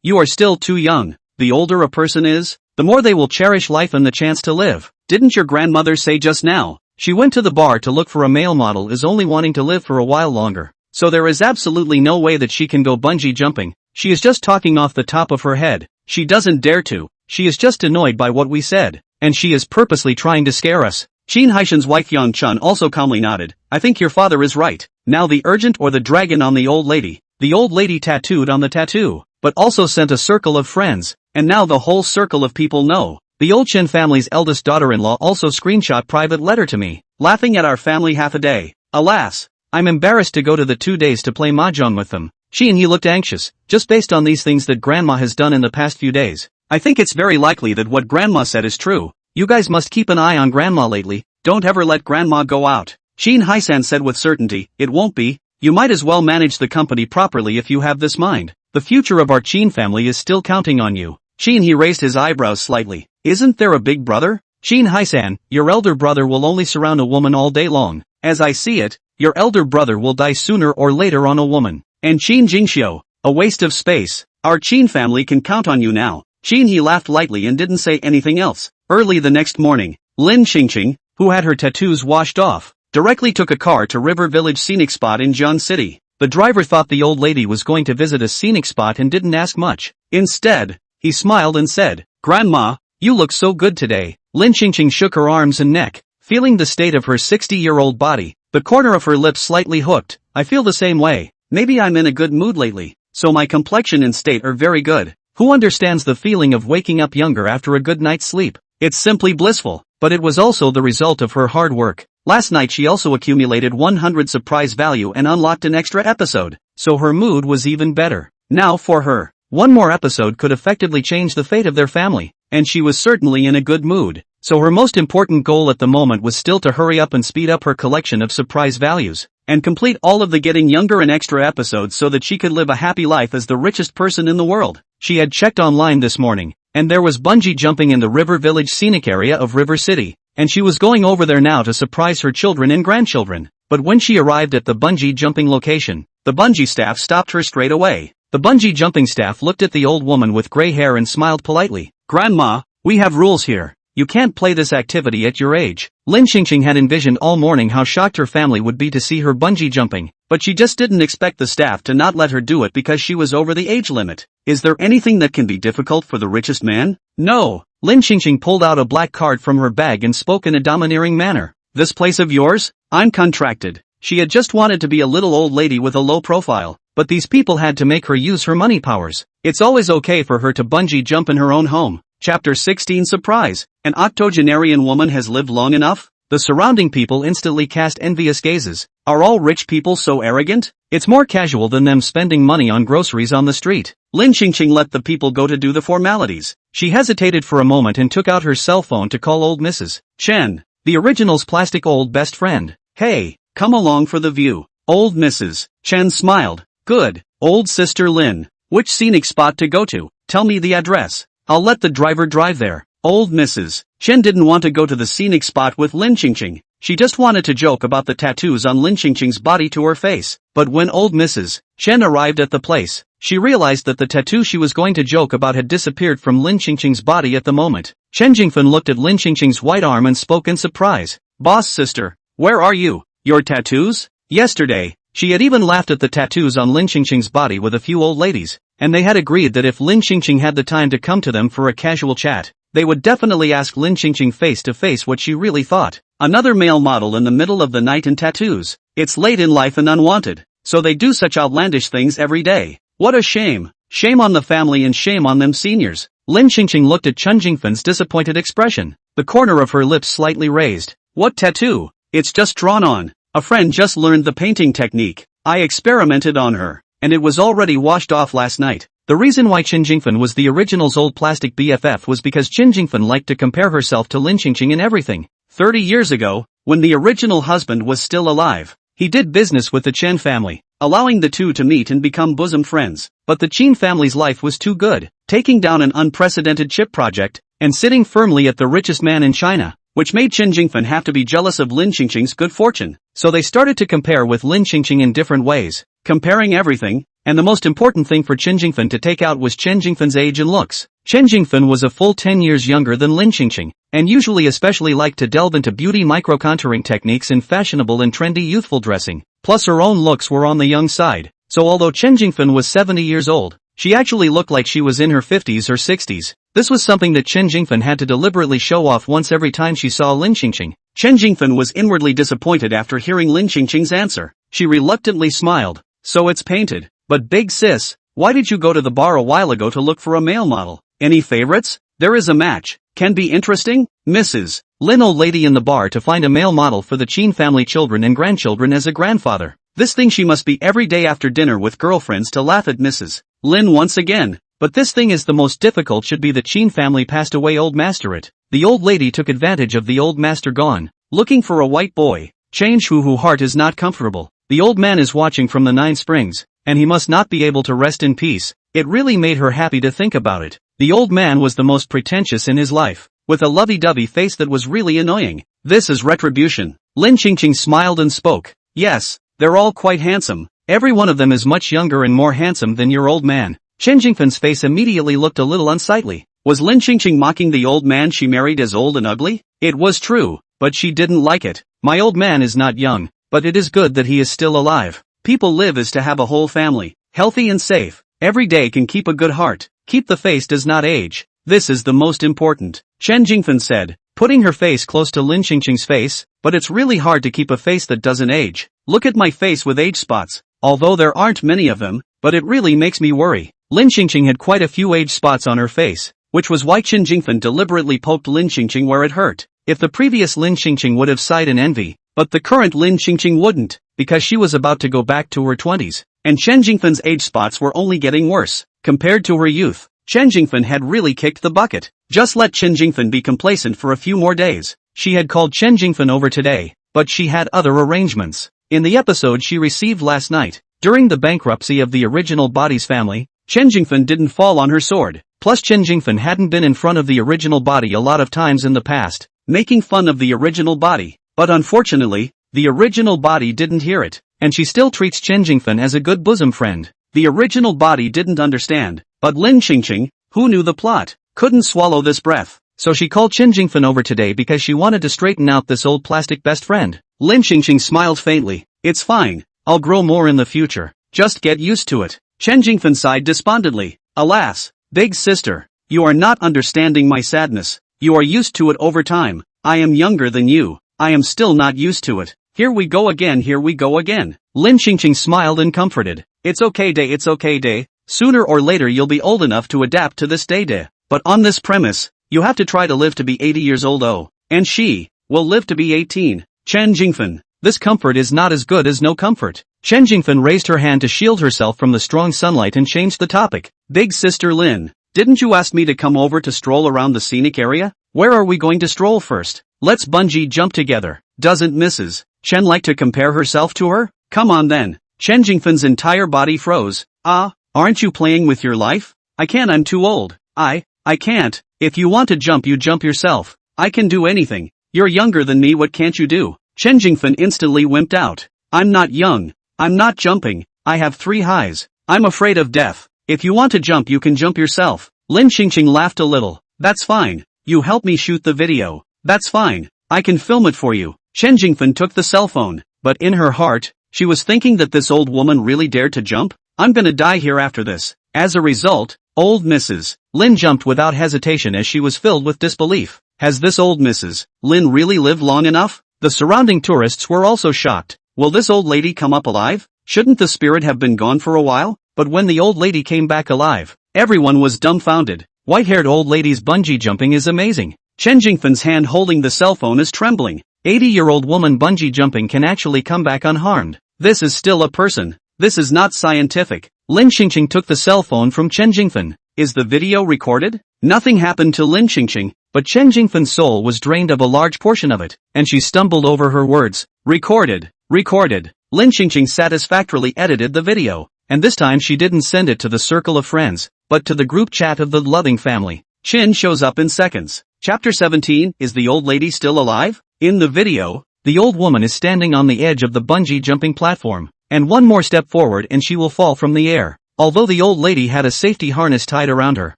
you are still too young. The older a person is, the more they will cherish life and the chance to live. Didn't your grandmother say just now? She went to the bar to look for a male model is only wanting to live for a while longer. So there is absolutely no way that she can go bungee jumping. She is just talking off the top of her head. She doesn't dare to. She is just annoyed by what we said. And she is purposely trying to scare us. Qin Haishan's wife Yang Chun also calmly nodded. I think your father is right. Now the urgent or the dragon on the old lady. The old lady tattooed on the tattoo, but also sent a circle of friends. And now the whole circle of people know. The old Chen family's eldest daughter-in-law also screenshot private letter to me, laughing at our family half a day. Alas, I'm embarrassed to go to the 2 days to play mahjong with them. He looked anxious, just based on these things that Grandma has done in the past few days. I think it's very likely that what Grandma said is true. You guys must keep an eye on Grandma lately, don't ever let Grandma go out. Qin Haisan said with certainty, it won't be. You might as well manage the company properly if you have this mind. The future of our Qin family is still counting on you. He raised his eyebrows slightly. Isn't there a big brother? Qin Haisan, your elder brother will only surround a woman all day long. As I see it, your elder brother will die sooner or later on a woman. And Qin Jingxiu, a waste of space. Our Qin family can count on you now. He laughed lightly and didn't say anything else. Early the next morning, Lin Qingqing, who had her tattoos washed off, directly took a car to River Village Scenic Spot in Jian City. The driver thought the old lady was going to visit a scenic spot and didn't ask much. Instead, he smiled and said, Grandma, you look so good today. Lin Qingqing shook her arms and neck, feeling the state of her 60-year-old body. The corner of her lips slightly hooked. I feel the same way. Maybe I'm in a good mood lately, so my complexion and state are very good. Who understands the feeling of waking up younger after a good night's sleep? It's simply blissful, but it was also the result of her hard work. Last night she also accumulated 100 surprise value and unlocked an extra episode, so her mood was even better. Now for her, one more episode could effectively change the fate of their family, and she was certainly in a good mood. So her most important goal at the moment was still to hurry up and speed up her collection of surprise values, and complete all of the getting younger and extra episodes so that she could live a happy life as the richest person in the world. She had checked online this morning, and there was bungee jumping in the River Village scenic area of River City, and she was going over there now to surprise her children and grandchildren. But when she arrived at the bungee jumping location, the bungee staff stopped her straight away. The bungee jumping staff looked at the old woman with gray hair and smiled politely. Grandma, we have rules here. You can't play this activity at your age. Lin Qingqing had envisioned all morning how shocked her family would be to see her bungee jumping, but she just didn't expect the staff to not let her do it because she was over the age limit. Is there anything that can be difficult for the richest man? No. Lin Qingqing pulled out a black card from her bag and spoke in a domineering manner. This place of yours? I'm contracted. She had just wanted to be a little old lady with a low profile, but these people had to make her use her money powers. It's always okay for her to bungee jump in her own home. Chapter 16 Surprise! An octogenarian woman has lived long enough? The surrounding people instantly cast envious gazes. Are all rich people so arrogant? It's more casual than them spending money on groceries on the street. Lin Qingqing let the people go to do the formalities. She hesitated for a moment and took out her cell phone to call old Mrs. Chen, the original's plastic old best friend. Hey, come along for the view. Old Mrs. Chen smiled. Good. Old sister Lin. Which scenic spot to go to? Tell me the address. I'll let the driver drive there. Old Mrs. Chen didn't want to go to the scenic spot with Lin Qingqing. She just wanted to joke about the tattoos on Lin Qingqing's body to her face. But when old Mrs. Chen arrived at the place, she realized that the tattoo she was going to joke about had disappeared from Lin Qingqing's body at the moment. Chen Jingfen looked at Lin Qingqing's white arm and spoke in surprise. Boss sister, where are you? Your tattoos? Yesterday, she had even laughed at the tattoos on Lin Qingqing's body with a few old ladies, and they had agreed that if Lin Qingqing had the time to come to them for a casual chat, they would definitely ask Lin Qingqing face to face what she really thought. Another male model in the middle of the night in tattoos. It's late in life and unwanted, so they do such outlandish things every day. What a shame. Shame on the family and shame on them seniors. Lin Qingqing looked at Chen Jingfen's disappointed expression, the corner of her lips slightly raised. What tattoo? It's just drawn on. A friend just learned the painting technique. I experimented on her, and it was already washed off last night. The reason why Qin Jingfen was the original's old plastic BFF was because Qin Jingfen liked to compare herself to Lin Qingqing in everything. 30 years ago, when the original husband was still alive, he did business with the Chen family, allowing the two to meet and become bosom friends. But the Qin family's life was too good, taking down an unprecedented chip project, and sitting firmly at the richest man in China, which made Qin Jingfen have to be jealous of Lin Qingqing's good fortune. So they started to compare with Lin Qingqing in different ways, comparing everything, and the most important thing for Qin Jingfen to take out was Qin Jingfen's age and looks. Qin Jingfen was a full 10 years younger than Lin Qingqing, and usually especially liked to delve into beauty micro-contouring techniques in fashionable and trendy youthful dressing. Plus her own looks were on the young side, so although Qin Jingfen was 70 years old, she actually looked like she was in her 50s or 60s. This was something that Qin Jingfen had to deliberately show off once every time she saw Lin Qingqing. Qin Jingfen was inwardly disappointed after hearing Lin Qingqing's answer. She reluctantly smiled. So it's painted. But big sis, why did you go to the bar a while ago to look for a male model? Any favorites? There is a match. Can be interesting? Mrs. Lin old lady in the bar to find a male model for the Qin family children and grandchildren as a grandfather. This thing she must be every day after dinner with girlfriends to laugh at Mrs. Lin once again. But this thing is the most difficult should be the Qin family passed away old master it. The old lady took advantage of the old master gone, looking for a white boy. Change who heart is not comfortable. The old man is watching from the 9 springs, and he must not be able to rest in peace. It really made her happy to think about it. The old man was the most pretentious in his life, with a lovey-dovey face that was really annoying. This is retribution. Lin Qingqing smiled and spoke. Yes, they're all quite handsome. Every one of them is much younger and more handsome than your old man. Qin Jingfen's face immediately looked a little unsightly. Was Lin Qingqing mocking the old man she married as old and ugly? It was true, but she didn't like it. My old man is not young, but it is good that he is still alive. People live is to have a whole family, healthy and safe. Every day can keep a good heart. Keep the face does not age. This is the most important. Qin Jingfen said, putting her face close to Lin Qingqing's face, but it's really hard to keep a face that doesn't age. Look at my face with age spots, although there aren't many of them, but it really makes me worry. Lin Qingqing had quite a few age spots on her face, which was why Qin Jingfen deliberately poked Lin Qingqing where it hurt. If the previous Lin Qingqing would have sighed in envy, but the current Lin Qingqing wouldn't, because she was about to go back to her 20s, and Qin Jingfen's age spots were only getting worse. Compared to her youth, Qin Jingfen had really kicked the bucket. Just let Qin Jingfen be complacent for a few more days. She had called Qin Jingfen over today, but she had other arrangements. In the episode she received last night, during the bankruptcy of the original body's family, Qin Jingfen didn't fall on her sword. Plus Qin Jingfen hadn't been in front of the original body a lot of times in the past, making fun of the original body. But unfortunately, the original body didn't hear it, and she still treats Qin Jingfen as a good bosom friend. The original body didn't understand, but Lin Qingqing, who knew the plot, couldn't swallow this breath. So she called Qin Jingfen over today because she wanted to straighten out this old plastic best friend. Lin Qingqing smiled faintly. It's fine, I'll grow more in the future. Just get used to it. Qin Jingfen sighed despondently. Alas, big sister, you are not understanding my sadness. You are used to it over time. I am younger than you. I am still not used to it. Here we go again, here we go again. Lin Qingqing smiled and comforted. It's okay day, it's okay day. Sooner or later you'll be old enough to adapt to this day. But on this premise, you have to try to live to be 80 years old and she will live to be 18. Qin Jingfen, this comfort is not as good as no comfort. Qin Jingfen raised her hand to shield herself from the strong sunlight and changed the topic. Big sister Lin, didn't you ask me to come over to stroll around the scenic area? Where are we going to stroll first? Let's bungee jump together. Doesn't Mrs. Chen like to compare herself to her? Come on then. Qin Jingfen's entire body froze. Aren't you playing with your life? I can't, I'm too old. I can't. If you want to jump you jump yourself. I can do anything. You're younger than me, what can't you do? Qin Jingfen instantly wimped out. I'm not young. I'm not jumping. I have 3 highs. I'm afraid of death. If you want to jump you can jump yourself. Lin Qingqing laughed a little. That's fine. You help me shoot the video. That's fine. I can film it for you. Qin Jingfen took the cell phone, but in her heart, she was thinking that this old woman really dared to jump? I'm gonna die here after this. As a result, old Mrs. Lin jumped without hesitation as she was filled with disbelief. Has this old Mrs. Lin really lived long enough? The surrounding tourists were also shocked. Will this old lady come up alive? Shouldn't the spirit have been gone for a while? But when the old lady came back alive, everyone was dumbfounded. White-haired old lady's bungee jumping is amazing. Qin Jingfen's hand holding the cell phone is trembling. 80-year-old woman bungee jumping can actually come back unharmed. This is still a person. This is not scientific. Lin Xingqing took the cell phone from Chen Jingfen. Is the video recorded? Nothing happened to Lin Xingqing, but Chen Jingfen's soul was drained of a large portion of it, and she stumbled over her words. Recorded. Recorded. Lin Xingqing satisfactorily edited the video, and this time she didn't send it to the circle of friends, but to the group chat of the loving family. Chin shows up in seconds. Chapter 17, Is the old lady still alive? In the video, the old woman is standing on the edge of the bungee jumping platform, and one more step forward and she will fall from the air. Although the old lady had a safety harness tied around her,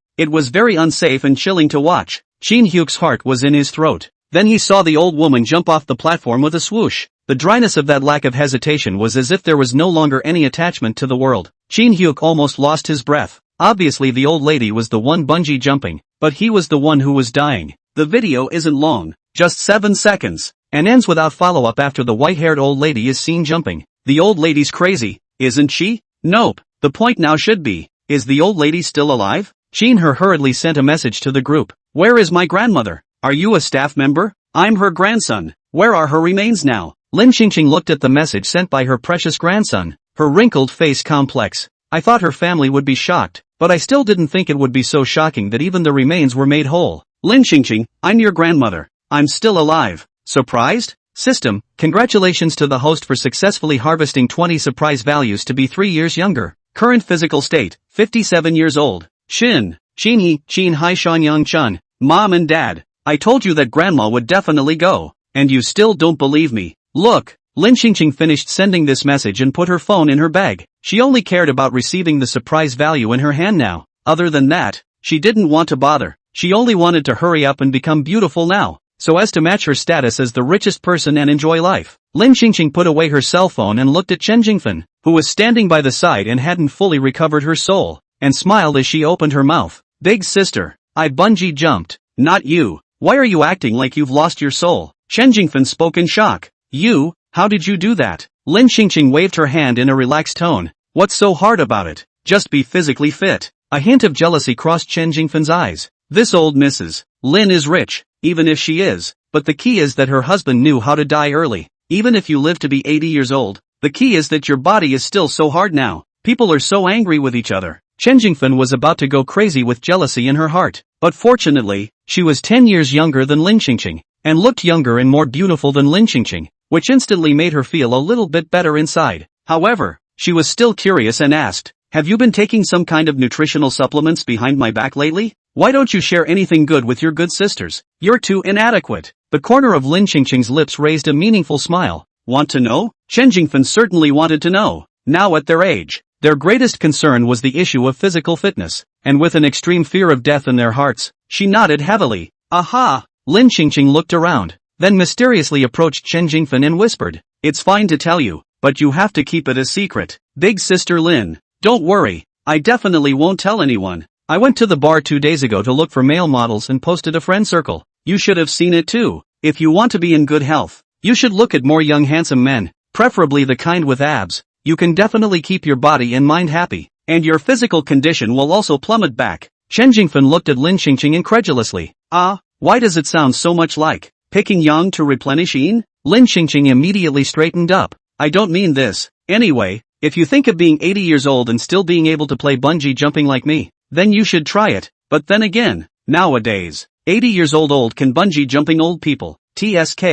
it was very unsafe and chilling to watch. Shin Hyuk's heart was in his throat. Then he saw the old woman jump off the platform with a swoosh. The dryness of that lack of hesitation was as if there was no longer any attachment to the world. Shin Hyuk almost lost his breath. Obviously the old lady was the one bungee jumping, but he was the one who was dying. The video isn't long, just 7 seconds, and ends without follow-up after the white-haired old lady is seen jumping. The old lady's crazy, isn't she? Nope. The point now should be, is the old lady still alive? Shin hurriedly sent a message to the group. Where is my grandmother? Are you a staff member? I'm her grandson. Where are her remains now? Lin Xingqing looked at the message sent by her precious grandson, her wrinkled face complex. I thought her family would be shocked, but I still didn't think it would be so shocking that even the remains were made whole. Lin Xingqing, I'm your grandmother. I'm still alive. Surprised? System, congratulations to the host for successfully harvesting 20 surprise values to be 3 years younger. Current physical state, 57 years old. Shin Hai Shanyang Chun, Mom and Dad. I told you that Grandma would definitely go. And you still don't believe me. Look. Lin Xingqing finished sending this message and put her phone in her bag. She only cared about receiving the surprise value in her hand now. Other than that, she didn't want to bother. She only wanted to hurry up and become beautiful now, so as to match her status as the richest person and enjoy life. Lin Xingqing put away her cell phone and looked at Chen Jingfen, who was standing by the side and hadn't fully recovered her soul, and smiled as she opened her mouth. Big sister, I bungee jumped. Not you. Why are you acting like you've lost your soul? Chen Jingfen spoke in shock. You? How did you do that? Lin Xingqing waved her hand in a relaxed tone. What's so hard about it? Just be physically fit. A hint of jealousy crossed Chen Jingfen's eyes. This old Mrs. Lin is rich, even if she is, but the key is that her husband knew how to die early. Even if you live to be 80 years old, the key is that your body is still so hard now. People are so angry with each other. Chen Jingfen was about to go crazy with jealousy in her heart, but fortunately, she was 10 years younger than Lin Xingqing, and looked younger and more beautiful than Lin Xingqing, which instantly made her feel a little bit better inside. However, she was still curious and asked, have you been taking some kind of nutritional supplements behind my back lately? Why don't you share anything good with your good sisters? You're too inadequate. The corner of Lin Xingqing's lips raised a meaningful smile. Want to know? Chen Jingfen certainly wanted to know. Now at their age, their greatest concern was the issue of physical fitness, and with an extreme fear of death in their hearts, she nodded heavily. Aha! Lin Xingqing looked around, then mysteriously approached Chen Jingfen and whispered, it's fine to tell you, but you have to keep it a secret. Big sister Lin, don't worry, I definitely won't tell anyone. I went to the bar 2 days ago to look for male models and posted a friend circle. You should have seen it too. If you want to be in good health, you should look at more young handsome men, preferably the kind with abs. You can definitely keep your body and mind happy, and your physical condition will also plummet back. Chen Jingfen looked at Lin Xingqing incredulously. Why does it sound so much like picking young to replenish Yin? Lin Xingqing immediately straightened up. I don't mean this. Anyway, if you think of being 80 years old and still being able to play bungee jumping like me, then you should try it. But then again, nowadays, 80 years old can bungee jumping old people. TSK,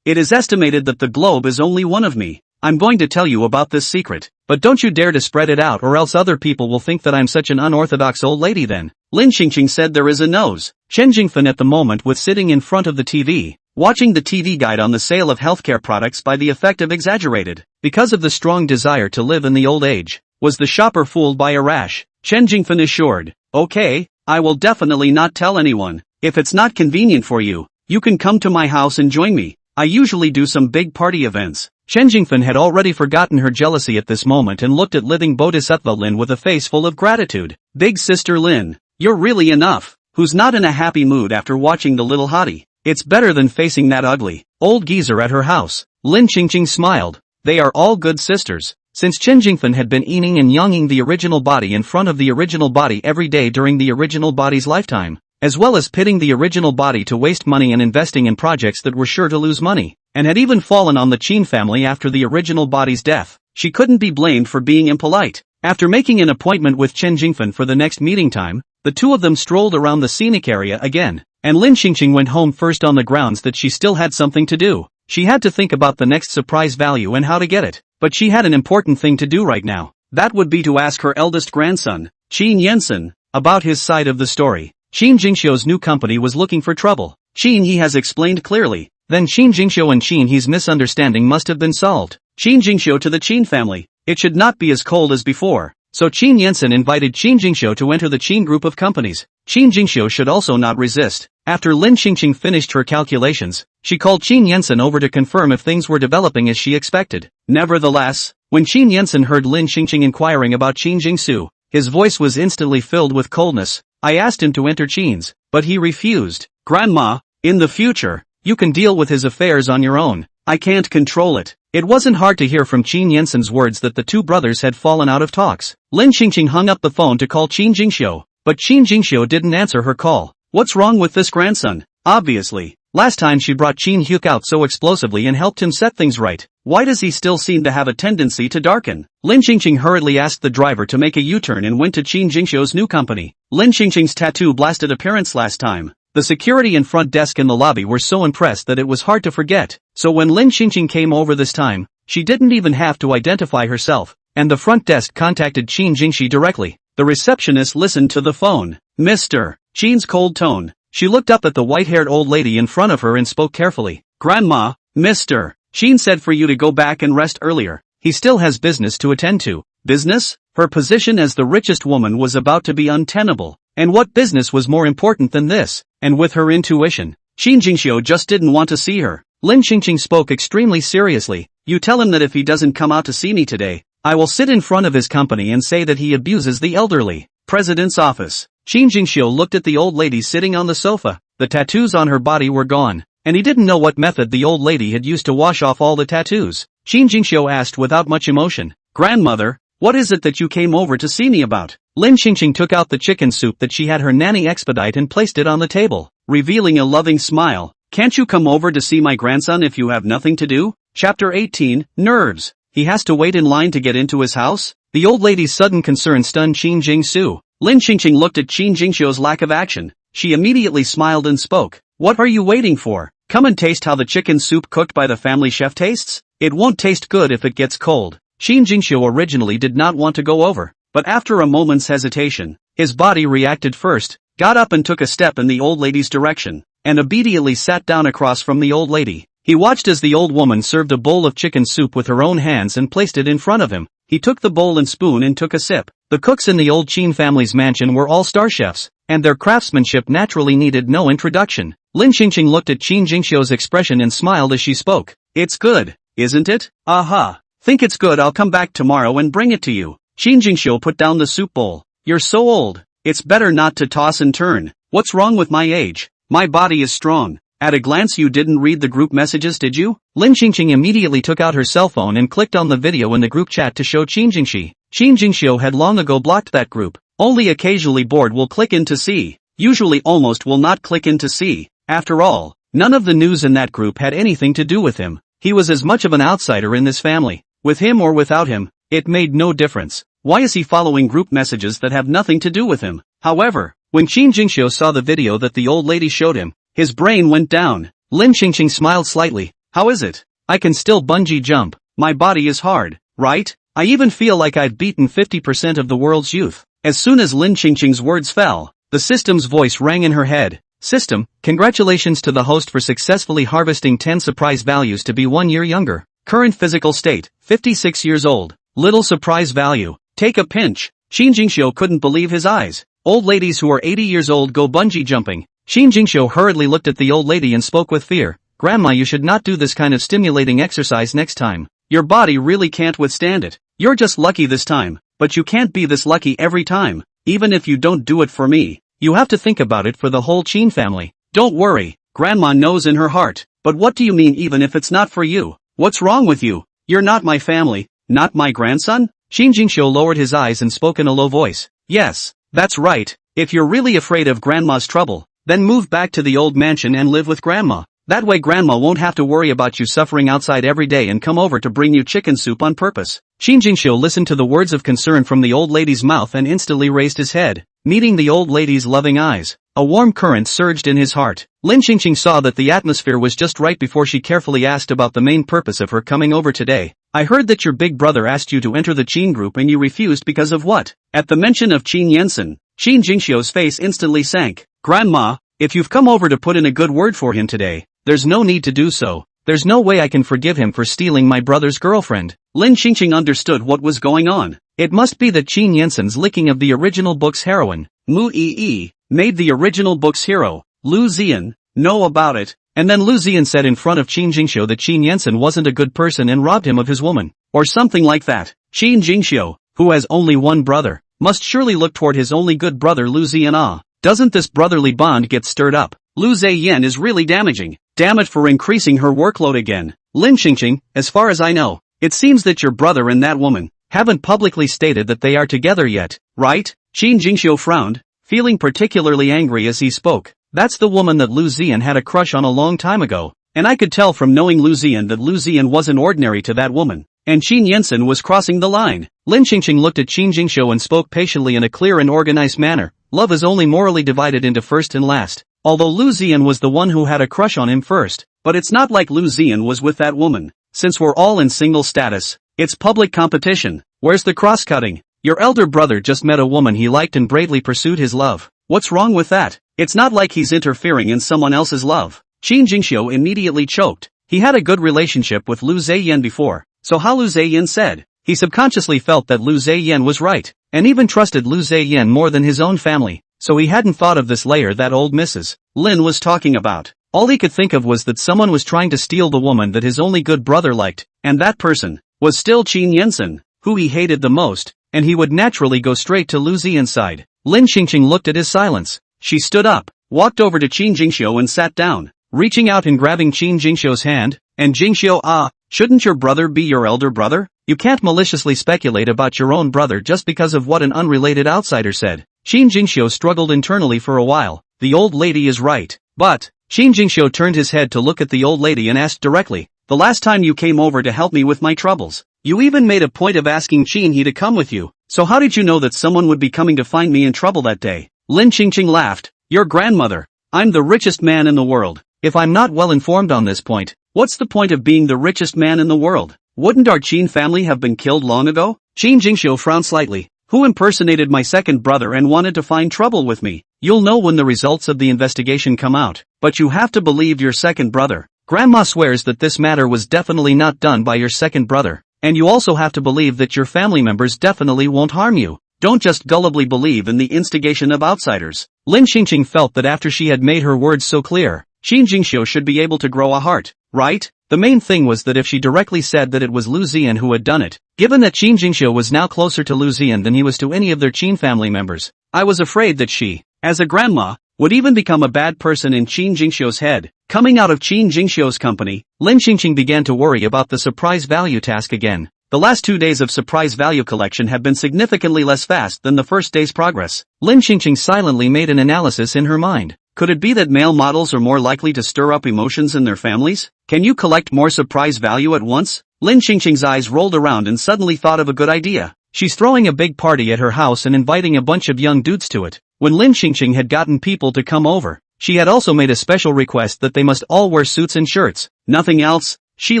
it is estimated that the globe is only one of me. I'm going to tell you about this secret, but don't you dare to spread it out or else other people will think that I'm such an unorthodox old lady then. Lin Xingqing said there is a nose. Chen Jingfen at the moment was sitting in front of the TV, watching the TV guide on the sale of healthcare products by the effective exaggerated. Because of the strong desire to live in the old age, was the shopper fooled by a rash? Chen Jingfen assured, okay, I will definitely not tell anyone. If it's not convenient for you, you can come to my house and join me. I usually do some big party events. Chen Jingfen had already forgotten her jealousy at this moment and looked at living Bodhisattva Lin with a face full of gratitude. Big sister Lin, you're really enough. Who's not in a happy mood after watching the little hottie? It's better than facing that ugly old geezer at her house. Lin Xingqing smiled. They are all good sisters. Since Chen Jingfen had been eating and yanging the original body in front of the original body every day during the original body's lifetime, as well as pitting the original body to waste money and investing in projects that were sure to lose money, and had even fallen on the Qin family after the original body's death. She couldn't be blamed for being impolite. After making an appointment with Chen Jingfen for the next meeting time, the two of them strolled around the scenic area again, and Lin Xingqing went home first on the grounds that she still had something to do. She had to think about the next surprise value and how to get it, but she had an important thing to do right now. That would be to ask her eldest grandson, Qin Yansen, about his side of the story. Qin Jingxiu's new company was looking for trouble. Qin He has explained clearly. Then Qin Jingxiu and Qin He's misunderstanding must have been solved. Qin Jingxiu to the Qin family. It should not be as cold as before. So Qin Yansen invited Qin Jingxiu to enter the Qin group of companies. Qin Jingxiu should also not resist. After Lin Xingqing finished her calculations, she called Qin Yansen over to confirm if things were developing as she expected. Nevertheless, when Qin Yansen heard Lin Xingqing inquiring about Qin Jingsu, his voice was instantly filled with coldness. I asked him to enter Qin's, but he refused. Grandma, in the future, you can deal with his affairs on your own. I can't control it. It wasn't hard to hear from Qin Yansen's words that the two brothers had fallen out of talks. Lin Xingqing hung up the phone to call Qin Jingxiu, but Qin Jingxiu didn't answer her call. What's wrong with this grandson? Obviously, last time she brought Qin Hyuk out so explosively and helped him set things right. Why does he still seem to have a tendency to darken? Lin Xingqing hurriedly asked the driver to make a U-turn and went to Qin Jingxiu's new company. Lin Xingqing's tattoo blasted appearance last time. The security and front desk in the lobby were so impressed that it was hard to forget. So when Lin Xingqing came over this time, she didn't even have to identify herself, and the front desk contacted Qin Jingxi directly. The receptionist listened to the phone. Mr. Qin's cold tone. She looked up at the white-haired old lady in front of her and spoke carefully. Grandma, Mr. Qin said for you to go back and rest earlier. He still has business to attend to. Business? Her position as the richest woman was about to be untenable. And what business was more important than this? And with her intuition, Qin Jingxiu just didn't want to see her. Lin Xingqing spoke extremely seriously. You tell him that if he doesn't come out to see me today, I will sit in front of his company and say that he abuses the elderly. President's office. Qin Jingxiu looked at the old lady sitting on the sofa. The tattoos on her body were gone, and he didn't know what method the old lady had used to wash off all the tattoos. Qin Jingxiu asked without much emotion. Grandmother, what is it that you came over to see me about? Lin Xingqing took out the chicken soup that she had her nanny expedite and placed it on the table, revealing a loving smile. Can't you come over to see my grandson if you have nothing to do? Chapter 18, Nerves. He has to wait in line to get into his house? The old lady's sudden concern stunned Qin Jingsu. Lin Xingqing looked at Qin Jingxiu's lack of action. She immediately smiled and spoke. What are you waiting for? Come and taste how the chicken soup cooked by the family chef tastes? It won't taste good if it gets cold. Qin Jingxiu originally did not want to go over, but after a moment's hesitation, his body reacted first, got up and took a step in the old lady's direction, and obediently sat down across from the old lady. He watched as the old woman served a bowl of chicken soup with her own hands and placed it in front of him. He took the bowl and spoon and took a sip. The cooks in the old Qin family's mansion were all star chefs, and their craftsmanship naturally needed no introduction. Lin Xingqing looked at Qin Jingxiu's expression and smiled as she spoke. It's good, isn't it? Aha. Think it's good. I'll come back tomorrow and bring it to you. Qin Jingxiu put down the soup bowl. You're so old. It's better not to toss and turn. What's wrong with my age? My body is strong. At a glance you didn't read the group messages, did you? Lin Xingqing immediately took out her cell phone and clicked on the video in the group chat to show Qin Jingxi. Qin Jingxiu had long ago blocked that group. Only occasionally bored will click in to see. Usually almost will not click in to see. After all, none of the news in that group had anything to do with him. He was as much of an outsider in this family. With him or without him, it made no difference. Why is he following group messages that have nothing to do with him? However, when Qin Jingxiu saw the video that the old lady showed him, his brain went down. Lin Xingqing smiled slightly. How is it? I can still bungee jump. My body is hard, right? I even feel like I've beaten 50% of the world's youth. As soon as Lin Xingqing's words fell, the system's voice rang in her head. System, congratulations to the host for successfully harvesting 10 surprise values to be 1 year younger. Current physical state, 56 years old. Little surprise value. Take a pinch. Qin Jingxiu couldn't believe his eyes. Old ladies who are 80 years old go bungee jumping. Qin Jingxiu hurriedly looked at the old lady and spoke with fear. Grandma, you should not do this kind of stimulating exercise next time. Your body really can't withstand it. You're just lucky this time, but you can't be this lucky every time. Even if you don't do it for me, you have to think about it for the whole Qin family. Don't worry, Grandma knows in her heart. But what do you mean even if it's not for you? What's wrong with you? You're not my family, not my grandson? Qin Jingxiu lowered his eyes and spoke in a low voice. Yes, that's right. If you're really afraid of grandma's trouble, then move back to the old mansion and live with grandma. That way grandma won't have to worry about you suffering outside every day and come over to bring you chicken soup on purpose. Qin Jingxiu listened to the words of concern from the old lady's mouth and instantly raised his head, meeting the old lady's loving eyes. A warm current surged in his heart. Lin Qingqing saw that the atmosphere was just right before she carefully asked about the main purpose of her coming over today. I heard that your big brother asked you to enter the Qin group and you refused because of what? At the mention of Qin Yensen, Qin Jingxiu's face instantly sank. Grandma, if you've come over to put in a good word for him today, there's no need to do so. There's no way I can forgive him for stealing my brother's girlfriend. Lin Qingqing understood what was going on. It must be that Qin Yensen's licking of the original book's heroine, Mu Yi, made the original book's hero, Lu Ziyan, know about it, and then Lu Ziyan said in front of Qin Jingxiu that Qin Yensen wasn't a good person and robbed him of his woman, or something like that. Qin Jingxiu, who has only one brother, must surely look toward his only good brother Lu Ziyan. Doesn't this brotherly bond get stirred up? Lu Ziyan is really damaging. Damn it for increasing her workload again. Lin Qingqing, as far as I know, it seems that your brother and that woman haven't publicly stated that they are together yet, right? Qin Jingxiu frowned, feeling particularly angry as he spoke. That's the woman that Lu Ziyan had a crush on a long time ago, and I could tell from knowing Lu Ziyan that Lu Ziyan wasn't ordinary to that woman, and Qin Yensen was crossing the line. Lin Qingqing looked at Qin Jingxiu and spoke patiently in a clear and organized manner. Love is only morally divided into first and last. Although Lu Ziyan was the one who had a crush on him first, but it's not like Lu Ziyan was with that woman. Since we're all in single status, it's public competition. Where's the cross-cutting? Your elder brother just met a woman he liked and bravely pursued his love. What's wrong with that? It's not like he's interfering in someone else's love. Qin Jingxiu immediately choked. He had a good relationship with Lu Ziyan before, so how Lu Ziyan said. He subconsciously felt that Lu Ziyan was right, and even trusted Lu Ziyan more than his own family. So he hadn't thought of this layer that old Mrs. Lin was talking about. All he could think of was that someone was trying to steal the woman that his only good brother liked, and that person was still Qin Yensen, who he hated the most, and he would naturally go straight to Lu Ziyan's side. Lin Qingqing looked at his silence. She stood up, walked over to Qin Jingxiu and sat down, reaching out and grabbing Qin Jingxiu's hand. And Jingxiu, shouldn't your brother be your elder brother? You can't maliciously speculate about your own brother just because of what an unrelated outsider said. Qin Jingxiu struggled internally for a while. The old lady is right. But, Qin Jingxiu turned his head to look at the old lady and asked directly, the last time you came over to help me with my troubles, you even made a point of asking Qin He to come with you. So how did you know that someone would be coming to find me in trouble that day? Lin Qingqing laughed. Your grandmother. I'm the richest man in the world. If I'm not well informed on this point, what's the point of being the richest man in the world? Wouldn't our Qin family have been killed long ago? Qin Jingxiu frowned slightly. Who impersonated my second brother and wanted to find trouble with me? You'll know when the results of the investigation come out, but you have to believe your second brother. Grandma swears that this matter was definitely not done by your second brother, and you also have to believe that your family members definitely won't harm you. Don't just gullibly believe in the instigation of outsiders. Lin Qingqing felt that after she had made her words so clear, Qin Jingxiu should be able to grow a heart, right? The main thing was that if she directly said that it was Lu Ziyan who had done it, given that Qin Jingxiu was now closer to Lu Ziyan than he was to any of their Qin family members, I was afraid that she, as a grandma, would even become a bad person in Qin Jingxiu's head. Coming out of Qin Jingxiu's company, Lin Qingqing began to worry about the surprise value task again. The last 2 days of surprise value collection have been significantly less fast than the first day's progress. Lin Qingqing silently made an analysis in her mind. Could it be that male models are more likely to stir up emotions in their families? Can you collect more surprise value at once? Lin Qingqing's eyes rolled around and suddenly thought of a good idea. She's throwing a big party at her house and inviting a bunch of young dudes to it. When Lin Qingqing had gotten people to come over, she had also made a special request that they must all wear suits and shirts. Nothing else. She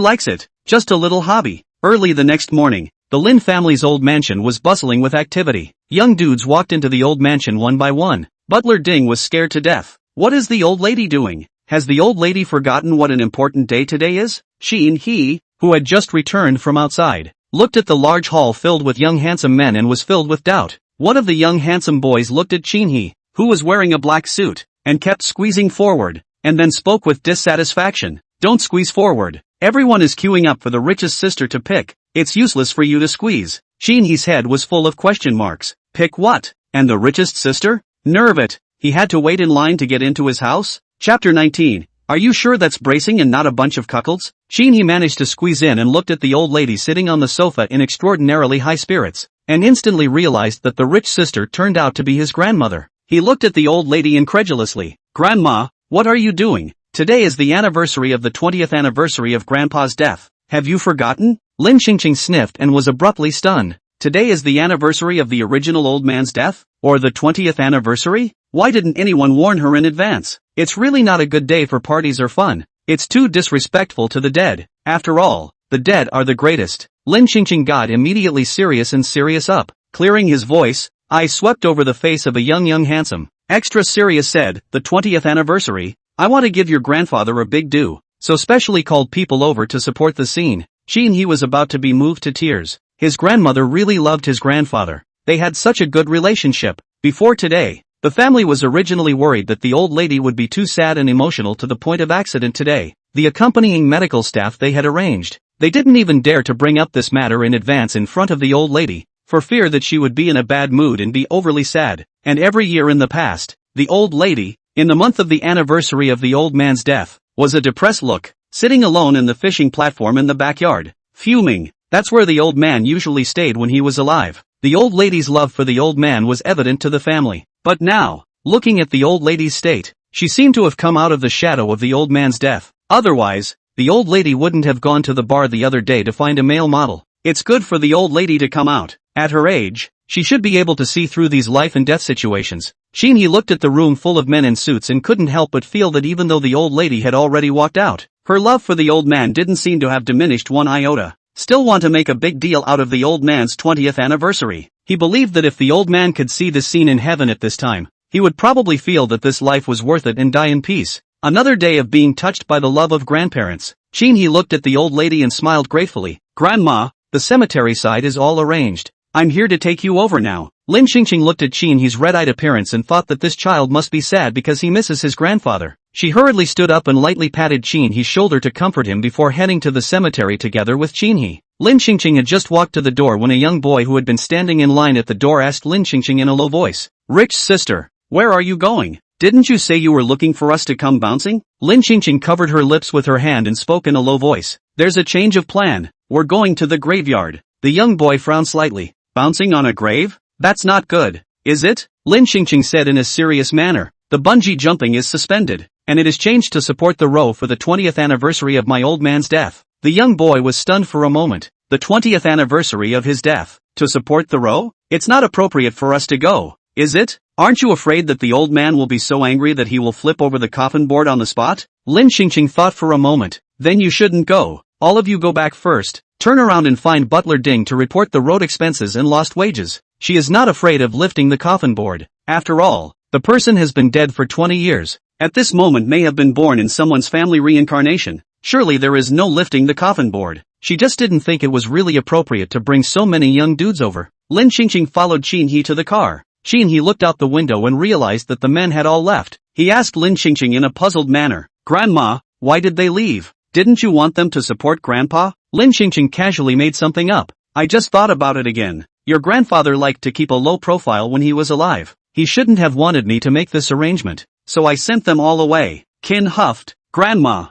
likes it. Just a little hobby. Early the next morning, the Lin family's old mansion was bustling with activity. Young dudes walked into the old mansion one by one. Butler Ding was scared to death. What is the old lady doing? Has the old lady forgotten what an important day today is? Qin He, who had just returned from outside, looked at the large hall filled with young handsome men and was filled with doubt. One of the young handsome boys looked at Qin He, who was wearing a black suit, and kept squeezing forward, and then spoke with dissatisfaction. Don't squeeze forward. Everyone is queuing up for the richest sister to pick. It's useless for you to squeeze. Qin He's head was full of question marks. Pick what? And the richest sister? Nerve it. He had to wait in line to get into his house? Chapter 19. Are you sure that's bracing and not a bunch of cuckolds? Qin He managed to squeeze in and looked at the old lady sitting on the sofa in extraordinarily high spirits, and instantly realized that the rich sister turned out to be his grandmother. He looked at the old lady incredulously. Grandma, what are you doing? Today is the anniversary of the 20th anniversary of Grandpa's death. Have you forgotten? Lin Xingqing sniffed and was abruptly stunned. Today is the anniversary of the original old man's death? Or the 20th anniversary? Why didn't anyone warn her in advance? It's really not a good day for parties or fun. It's too disrespectful to the dead. After all, the dead are the greatest. Lin Xingqing got immediately serious and serious up. Clearing his voice, I swept over the face of a young handsome. Extra serious said, the 20th anniversary? I want to give your grandfather a big do. So specially called people over to support the scene. He was about to be moved to tears. His grandmother really loved his grandfather. They had such a good relationship. Before today, the family was originally worried that the old lady would be too sad and emotional to the point of accident today. The accompanying medical staff they had arranged. They didn't even dare to bring up this matter in advance in front of the old lady, for fear that she would be in a bad mood and be overly sad. And every year in the past, the old lady, in the month of the anniversary of the old man's death, was a depressed look, sitting alone in the fishing platform in the backyard, fuming. That's where the old man usually stayed when he was alive. The old lady's love for the old man was evident to the family. But now, looking at the old lady's state, she seemed to have come out of the shadow of the old man's death. Otherwise, the old lady wouldn't have gone to the bar the other day to find a male model. It's good for the old lady to come out. At her age, she should be able to see through these life and death situations. He looked at the room full of men in suits and couldn't help but feel that even though the old lady had already walked out, her love for the old man didn't seem to have diminished one iota. Still want to make a big deal out of the old man's 20th anniversary. He believed that if the old man could see this scene in heaven at this time, he would probably feel that this life was worth it and die in peace. Another day of being touched by the love of grandparents. He looked at the old lady and smiled gratefully. Grandma, the cemetery side is all arranged. I'm here to take you over now. Lin Xingqing looked at His red-eyed appearance and thought that this child must be sad because he misses his grandfather. She hurriedly stood up and lightly patted His shoulder to comfort him before heading to the cemetery together with He. Lin Xingqing had just walked to the door when a young boy who had been standing in line at the door asked Lin Xingqing in a low voice, "Rich sister, where are you going? Didn't you say you were looking for us to come bouncing?" Lin Xingqing covered her lips with her hand and spoke in a low voice. "There's a change of plan. We're going to the graveyard." The young boy frowned slightly. "Bouncing on a grave? That's not good, is it?" Lin Xingqing said in a serious manner. "The bungee jumping is suspended, and it is changed to support the row for the 20th anniversary of my old man's death." The young boy was stunned for a moment. The 20th anniversary of his death, to support the row? It's not appropriate for us to go, is it? Aren't you afraid that the old man will be so angry that he will flip over the coffin board on the spot? Lin Xingqing thought for a moment. Then you shouldn't go. All of you go back first. Turn around and find Butler Ding to report the road expenses and lost wages. She is not afraid of lifting the coffin board. After all, the person has been dead for 20 years. At this moment may have been born in someone's family reincarnation. Surely there is no lifting the coffin board. She just didn't think it was really appropriate to bring so many young dudes over. Lin Xingqing followed He to the car. He looked out the window and realized that the men had all left. He asked Lin Xingqing in a puzzled manner, "Grandma, why did they leave? Didn't you want them to support Grandpa?" Lin Xingqing casually made something up. "I just thought about it again. Your grandfather liked to keep a low profile when he was alive. He shouldn't have wanted me to make this arrangement. So I sent them all away." Qin huffed. "Grandma,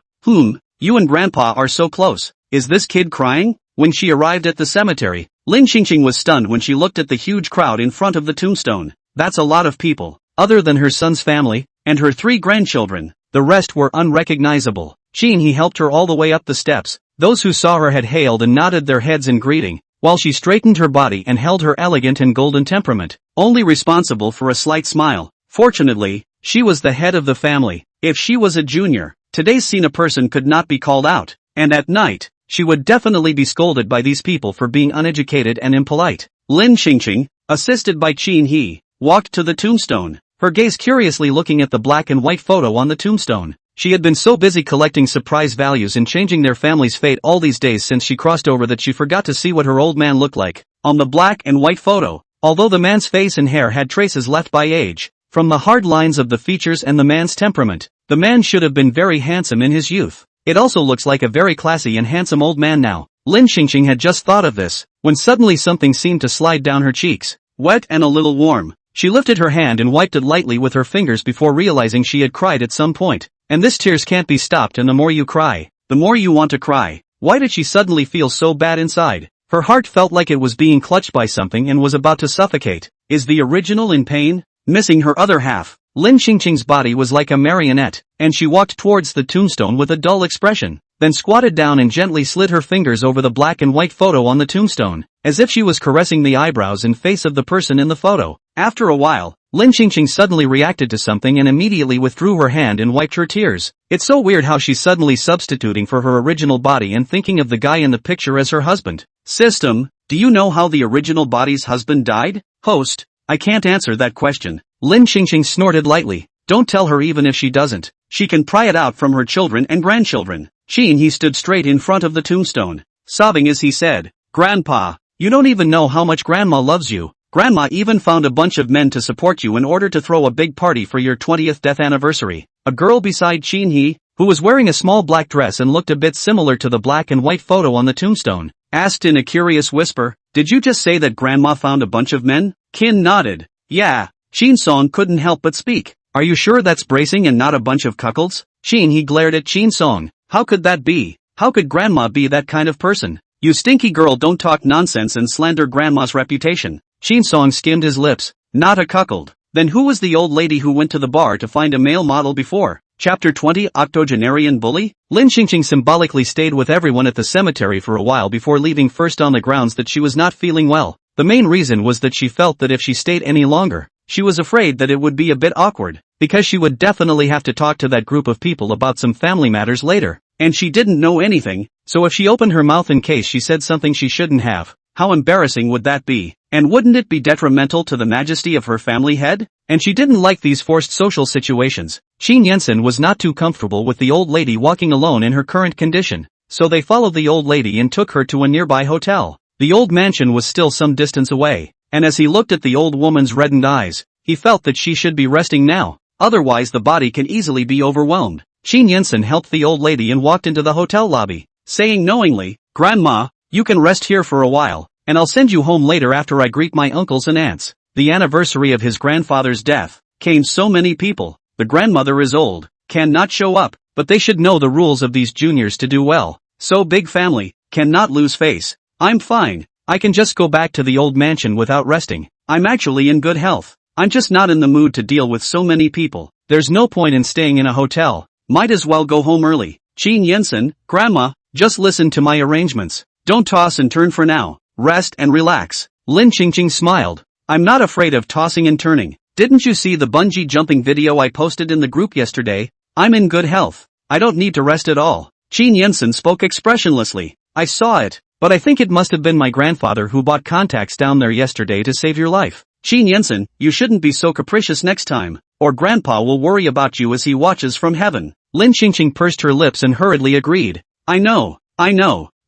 you and Grandpa are so close. Is this kid crying?" When she arrived at the cemetery, Lin Xingqing was stunned when she looked at the huge crowd in front of the tombstone. That's a lot of people. Other than her son's family, and her 3 grandchildren, the rest were unrecognizable. He helped her all the way up the steps. Those who saw her had hailed and nodded their heads in greeting, while she straightened her body and held her elegant and golden temperament, only responsible for a slight smile. Fortunately, she was the head of the family. If she was a junior, today's scene a person could not be called out, and at night, she would definitely be scolded by these people for being uneducated and impolite. Lin Xingqing, assisted by He, walked to the tombstone, her gaze curiously looking at the black and white photo on the tombstone. She had been so busy collecting surprise values and changing their family's fate all these days since she crossed over that she forgot to see what her old man looked like. On the black and white photo, although the man's face and hair had traces left by age, from the hard lines of the features and the man's temperament, the man should have been very handsome in his youth. It also looks like a very classy and handsome old man now. Lin Xingqing had just thought of this, when suddenly something seemed to slide down her cheeks, wet and a little warm. She lifted her hand and wiped it lightly with her fingers before realizing she had cried at some point. And this tears can't be stopped, and the more you cry, the more you want to cry. Why did she suddenly feel so bad inside? Her heart felt like it was being clutched by something and was about to suffocate. Is the original in pain? missing her other half. Lin Qingqing's body was like a marionette, and she walked towards the tombstone with a dull expression, then squatted down and gently slid her fingers over the black and white photo on the tombstone, as if she was caressing the eyebrows and face of the person in the photo. After a while, Lin Qingqing suddenly reacted to something and immediately withdrew her hand and wiped her tears. It's so weird how she's suddenly substituting for her original body and thinking of the guy in the picture as her husband. System, do you know how the original body's husband died? Host, I can't answer that question. Lin Qingqing snorted lightly. Don't tell her even if she doesn't. She can pry it out from her children and grandchildren. He stood straight in front of the tombstone, sobbing as he said, Grandpa, you don't even know how much Grandma loves you. Grandma even found a bunch of men to support you in order to throw a big party for your 20th death anniversary. A girl beside Qin, who was wearing a small black dress and looked a bit similar to the black and white photo on the tombstone, asked in a curious whisper, Did you just say that Grandma found a bunch of men? Qin nodded. Yeah. Qin Song couldn't help but speak. Are you sure that's bracing and not a bunch of cuckolds? He glared at Qin Song. How could that be? How could Grandma be that kind of person? You stinky girl, don't talk nonsense and slander Grandma's reputation. Qin Song skimmed his lips. Not a cuckold. Then who was the old lady who went to the bar to find a male model before? Chapter 20 Octogenarian Bully? Lin Qingqing symbolically stayed with everyone at the cemetery for a while before leaving, first on the grounds that she was not feeling well. The main reason was that she felt that if she stayed any longer, she was afraid that it would be a bit awkward, because she would definitely have to talk to that group of people about some family matters later. And she didn't know anything, so if she opened her mouth in case she said something she shouldn't have, how embarrassing would that be? And wouldn't it be detrimental to the majesty of her family head? And she didn't like these forced social situations. Qin Yensen was not too comfortable with the old lady walking alone in her current condition, so they followed the old lady and took her to a nearby hotel. The old mansion was still some distance away, and as he looked at the old woman's reddened eyes, he felt that she should be resting now, otherwise the body can easily be overwhelmed. Qin Yensen helped the old lady and walked into the hotel lobby, saying knowingly, Grandma, you can rest here for a while, and I'll send you home later after I greet my uncles and aunts. The anniversary of his grandfather's death came so many people. The grandmother is old, cannot show up, but they should know the rules of these juniors to do well. So big family, cannot lose face. I'm fine, I can just go back to the old mansion without resting. I'm actually in good health. I'm just not in the mood to deal with so many people. There's no point in staying in a hotel. Might as well go home early. Qin Yensen, Grandma, just listen to my arrangements. Don't toss and turn for now. Rest and relax. Lin Qingqing smiled. I'm not afraid of tossing and turning. Didn't you see the bungee jumping video I posted in the group yesterday? I'm in good health. I don't need to rest at all. Qin Yensen spoke expressionlessly. I saw it, but I think it must have been my grandfather who bought contacts down there yesterday to save your life. Qin Yensen, you shouldn't be so capricious next time, or Grandpa will worry about you as he watches from heaven. Lin Qingqing pursed her lips and hurriedly agreed. I know.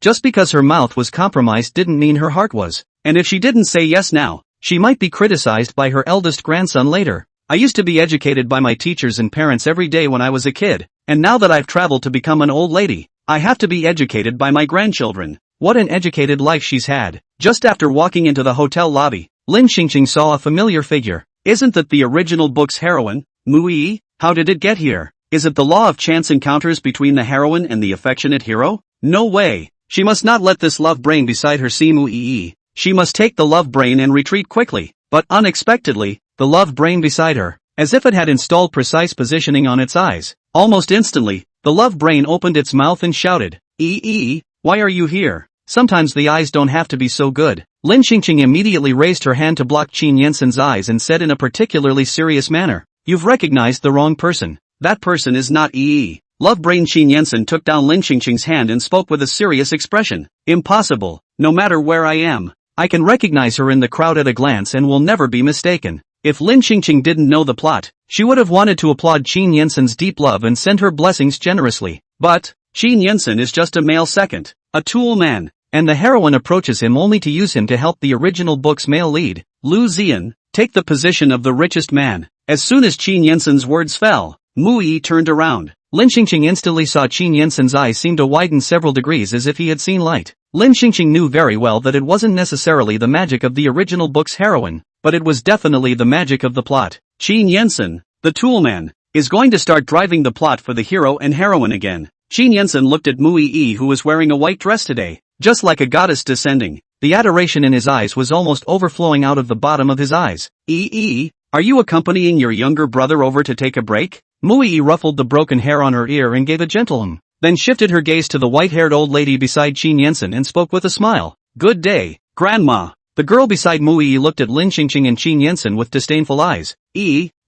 Just because her mouth was compromised didn't mean her heart was, and if she didn't say yes now, she might be criticized by her eldest grandson later. I used to be educated by my teachers and parents every day when I was a kid, and now that I've traveled to become an old lady, I have to be educated by my grandchildren. What an educated life she's had. Just after walking into the hotel lobby, Lin Qingqing saw a familiar figure. Isn't that the original book's heroine, Mu Yi? How did it get here? Is it the law of chance encounters between the heroine and the affectionate hero? No way. She must not let this love brain beside her see Mu Yi. She must take the love brain and retreat quickly. But unexpectedly, the love brain beside her, as if it had installed precise positioning on its eyes, almost instantly, the love brain opened its mouth and shouted, why are you here? Sometimes the eyes don't have to be so good. Lin Qingqing immediately raised her hand to block Qin Yensen's eyes and said in a particularly serious manner, You've recognized the wrong person. That person is not Yi. Love brain Qin Yensen took down Lin Qingqing's hand and spoke with a serious expression. Impossible. No matter where I am, I can recognize her in the crowd at a glance and will never be mistaken. If Lin Qingqing didn't know the plot, she would have wanted to applaud Qin Yensen's deep love and send her blessings generously. But Qin Yensen is just a male second, a tool man, and the heroine approaches him only to use him to help the original book's male lead, Lu Zian, take the position of the richest man. As soon as Qin Yensen's words fell, Mu Yi turned around. Lin Qingqing instantly saw Qin Yensen's eyes seem to widen several degrees as if he had seen light. Lin Qingqing knew very well that it wasn't necessarily the magic of the original book's heroine, but it was definitely the magic of the plot. Qin Yensen, the toolman, is going to start driving the plot for the hero and heroine again. Qin Yensen looked at Mu Yi who was wearing a white dress today, just like a goddess descending. The adoration in his eyes was almost overflowing out of the bottom of his eyes. Are Are you accompanying your younger brother over to take a break? Mui ruffled the broken hair on her ear and gave a gentle then shifted her gaze to the white-haired old lady beside Qin Yensen and spoke with a smile. Good day, Grandma. The girl beside Mui looked at Lin Qingqing and Qin Yensen with disdainful eyes.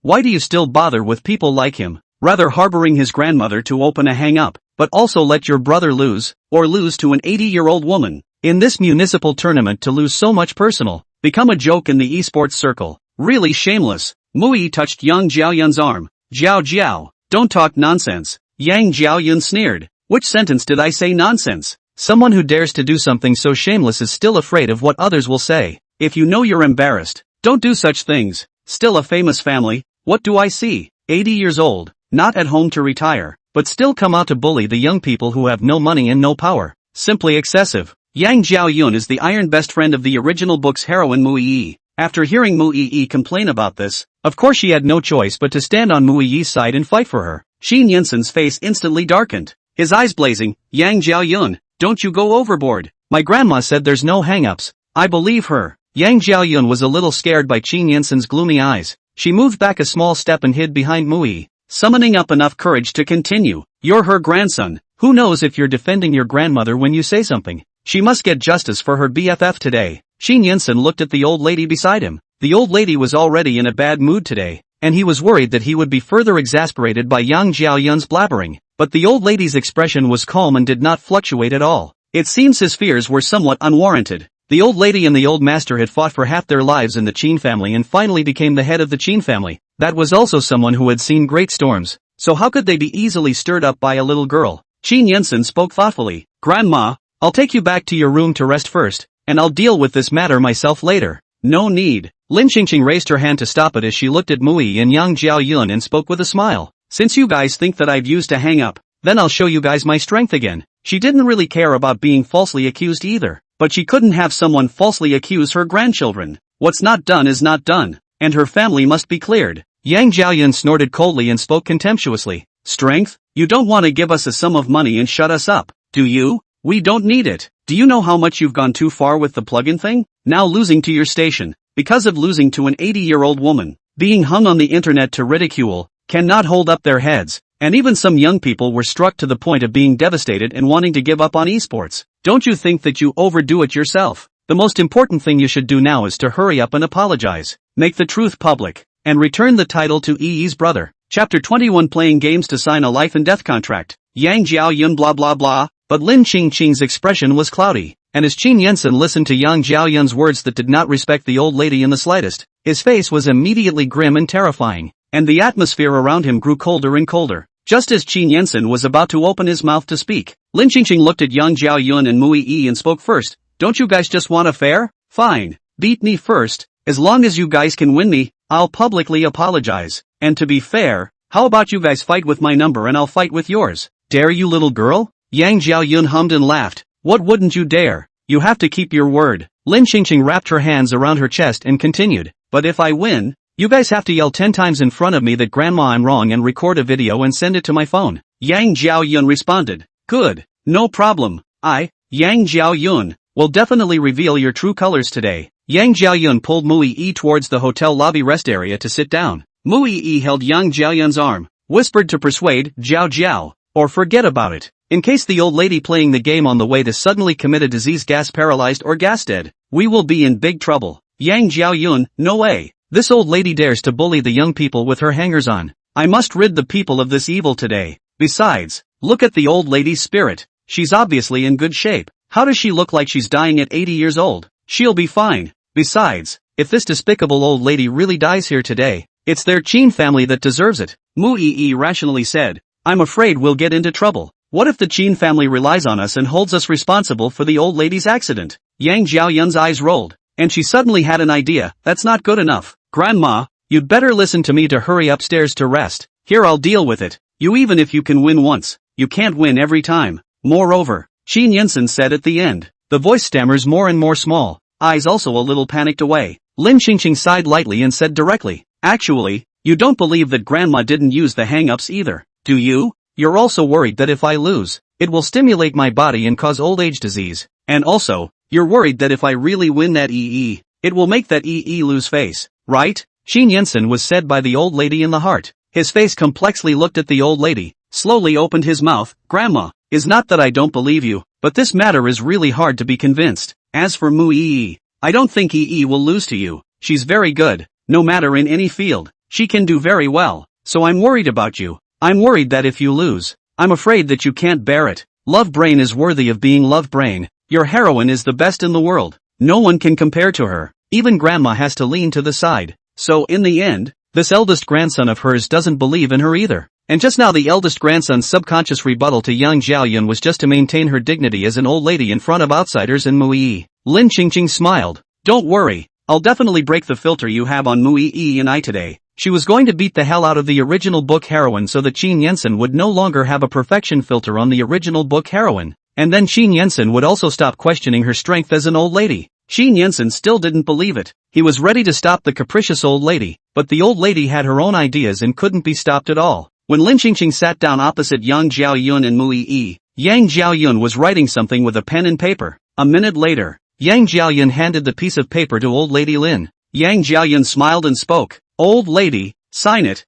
Why do you still bother with people like him? Rather harboring his grandmother to open a hang-up, but also let your brother lose, or lose to an 80-year-old woman. In this municipal tournament to lose so much personal, become a joke in the esports circle. Really shameless. Mui touched Yang Jiaoyun's arm. Jiao, don't talk nonsense. Yang Jiaoyun sneered. Which sentence did I say nonsense? Someone who dares to do something so shameless is still afraid of what others will say. If you know you're embarrassed, don't do such things. Still a famous family, what do I see? 80 years old, not at home to retire, but still come out to bully the young people who have no money and no power. Simply excessive. Yang Jiaoyun is the iron best friend of the original book's heroine Mui. After hearing Mui complain about this, of course she had no choice but to stand on Mui's side and fight for her. Qin Yensen's face instantly darkened, his eyes blazing. Yang Jiaoyun, don't you go overboard. My grandma said there's no hang-ups. I believe her. Yang Jiaoyun was a little scared by Qin Yensen's gloomy eyes. She moved back a small step and hid behind Mui, summoning up enough courage to continue. You're her grandson. Who knows if you're defending your grandmother when you say something? She must get justice for her BFF today. Qin Yensen looked at the old lady beside him. The old lady was already in a bad mood today, and he was worried that he would be further exasperated by Yang Jiaoyun's blabbering. But the old lady's expression was calm and did not fluctuate at all. It seems his fears were somewhat unwarranted. The old lady and the old master had fought for half their lives in the Qin family and finally became the head of the Qin family. That was also someone who had seen great storms. So how could they be easily stirred up by a little girl? Qin Yensen spoke thoughtfully. Grandma, I'll take you back to your room to rest first, and I'll deal with this matter myself later. No need. Lin Qingqing raised her hand to stop it as she looked at Mui and Yang Jiaoyun and spoke with a smile. Since you guys think that I've used a hang-up, then I'll show you guys my strength again. She didn't really care about being falsely accused either, but she couldn't have someone falsely accuse her grandchildren. What's not done is not done, and her family must be cleared. Yang Jiaoyun snorted coldly and spoke contemptuously. Strength? You don't want to give us a sum of money and shut us up, do you? We don't need it. Do you know how much you've gone too far with the plug-in thing? Now losing to your station, because of losing to an 80-year-old woman, being hung on the internet to ridicule, cannot hold up their heads, and even some young people were struck to the point of being devastated and wanting to give up on esports. Don't you think that you overdo it yourself? The most important thing you should do now is to hurry up and apologize, make the truth public, and return the title to Yi's brother. Chapter 21 Playing games to sign a life and death contract. Yang Jiaoyun blah blah blah, but Lin Qingqing's expression was cloudy, and as Qin Yensen listened to Yang Jiaoyun's words that did not respect the old lady in the slightest, his face was immediately grim and terrifying, and the atmosphere around him grew colder and colder. Just as Qin Yensen was about to open his mouth to speak, Lin Qingqing looked at Yang Jiaoyun and Mui and spoke first. Don't you guys just want a fair? Fine. Beat me first. As long as you guys can win me, I'll publicly apologize. And to be fair, how about you guys fight with my number and I'll fight with yours? Dare you, little girl? Yang Jiaoyun hummed and laughed. What wouldn't you dare? You have to keep your word. Lin Qingqing wrapped her hands around her chest and continued. But if I win, you guys have to yell 10 times in front of me that Grandma I'm wrong and record a video and send it to my phone. Yang Jiaoyun responded. Good. No problem. Yang Jiaoyun, will definitely reveal your true colors today. Yang Jiaoyun pulled Mui towards the hotel lobby rest area to sit down. Mui held Yang Jiaoyun's arm, whispered to persuade Jiao, or forget about it. In case the old lady playing the game on the way to suddenly commit a disease, gas paralyzed or gas dead, we will be in big trouble. Yang Jiaoyun, no way. This old lady dares to bully the young people with her hangers-on. I must rid the people of this evil today. Besides, look at the old lady's spirit. She's obviously in good shape. How does she look like she's dying at 80 years old? She'll be fine. Besides, if this despicable old lady really dies here today, it's their Qin family that deserves it. Mui rationally said. I'm afraid we'll get into trouble. What if the Qin family relies on us and holds us responsible for the old lady's accident? Yang Jiaoyun's eyes rolled, and she suddenly had an idea. That's not good enough. Grandma, you'd better listen to me to hurry upstairs to rest. Here, I'll deal with it. Even if you can win once, you can't win every time. Moreover, Qin Yensen said at the end, the voice stammers more and more small, eyes also a little panicked away. Lin Qingqing sighed lightly and said directly, actually, you don't believe that Grandma didn't use the hang-ups either, do you? You're also worried that if I lose, it will stimulate my body and cause old age disease. And also, you're worried that if I really win that it will make that lose face, right? Qin Yensen was said by the old lady in the heart. His face complexly looked at the old lady, slowly opened his mouth. Grandma, is not that I don't believe you, but this matter is really hard to be convinced. As for Mu Yi, I don't think Yi will lose to you. She's very good, no matter in any field. She can do very well, so I'm worried about you. I'm worried that if you lose, I'm afraid that you can't bear it. Love Brain is worthy of being Love Brain. Your heroine is the best in the world. No one can compare to her. Even Grandma has to lean to the side. So in the end, this eldest grandson of hers doesn't believe in her either. And just now the eldest grandson's subconscious rebuttal to Yang Xiaoyun was just to maintain her dignity as an old lady in front of outsiders and Mu Yi. Lin Qingqing smiled. Don't worry, I'll definitely break the filter you have on Mu Yi and I today. She was going to beat the hell out of the original book heroine so that Qin Yensen would no longer have a perfection filter on the original book heroine. And then Qin Yensen would also stop questioning her strength as an old lady. Qin Yensen still didn't believe it. He was ready to stop the capricious old lady, but the old lady had her own ideas and couldn't be stopped at all. When Lin Qingqing sat down opposite Yang Xiaoyun and Mu Yi, Yang Xiaoyun was writing something with a pen and paper. A minute later, Yang Xiaoyun handed the piece of paper to old lady Lin. Yang Xiaoyun smiled and spoke. Old lady, sign it,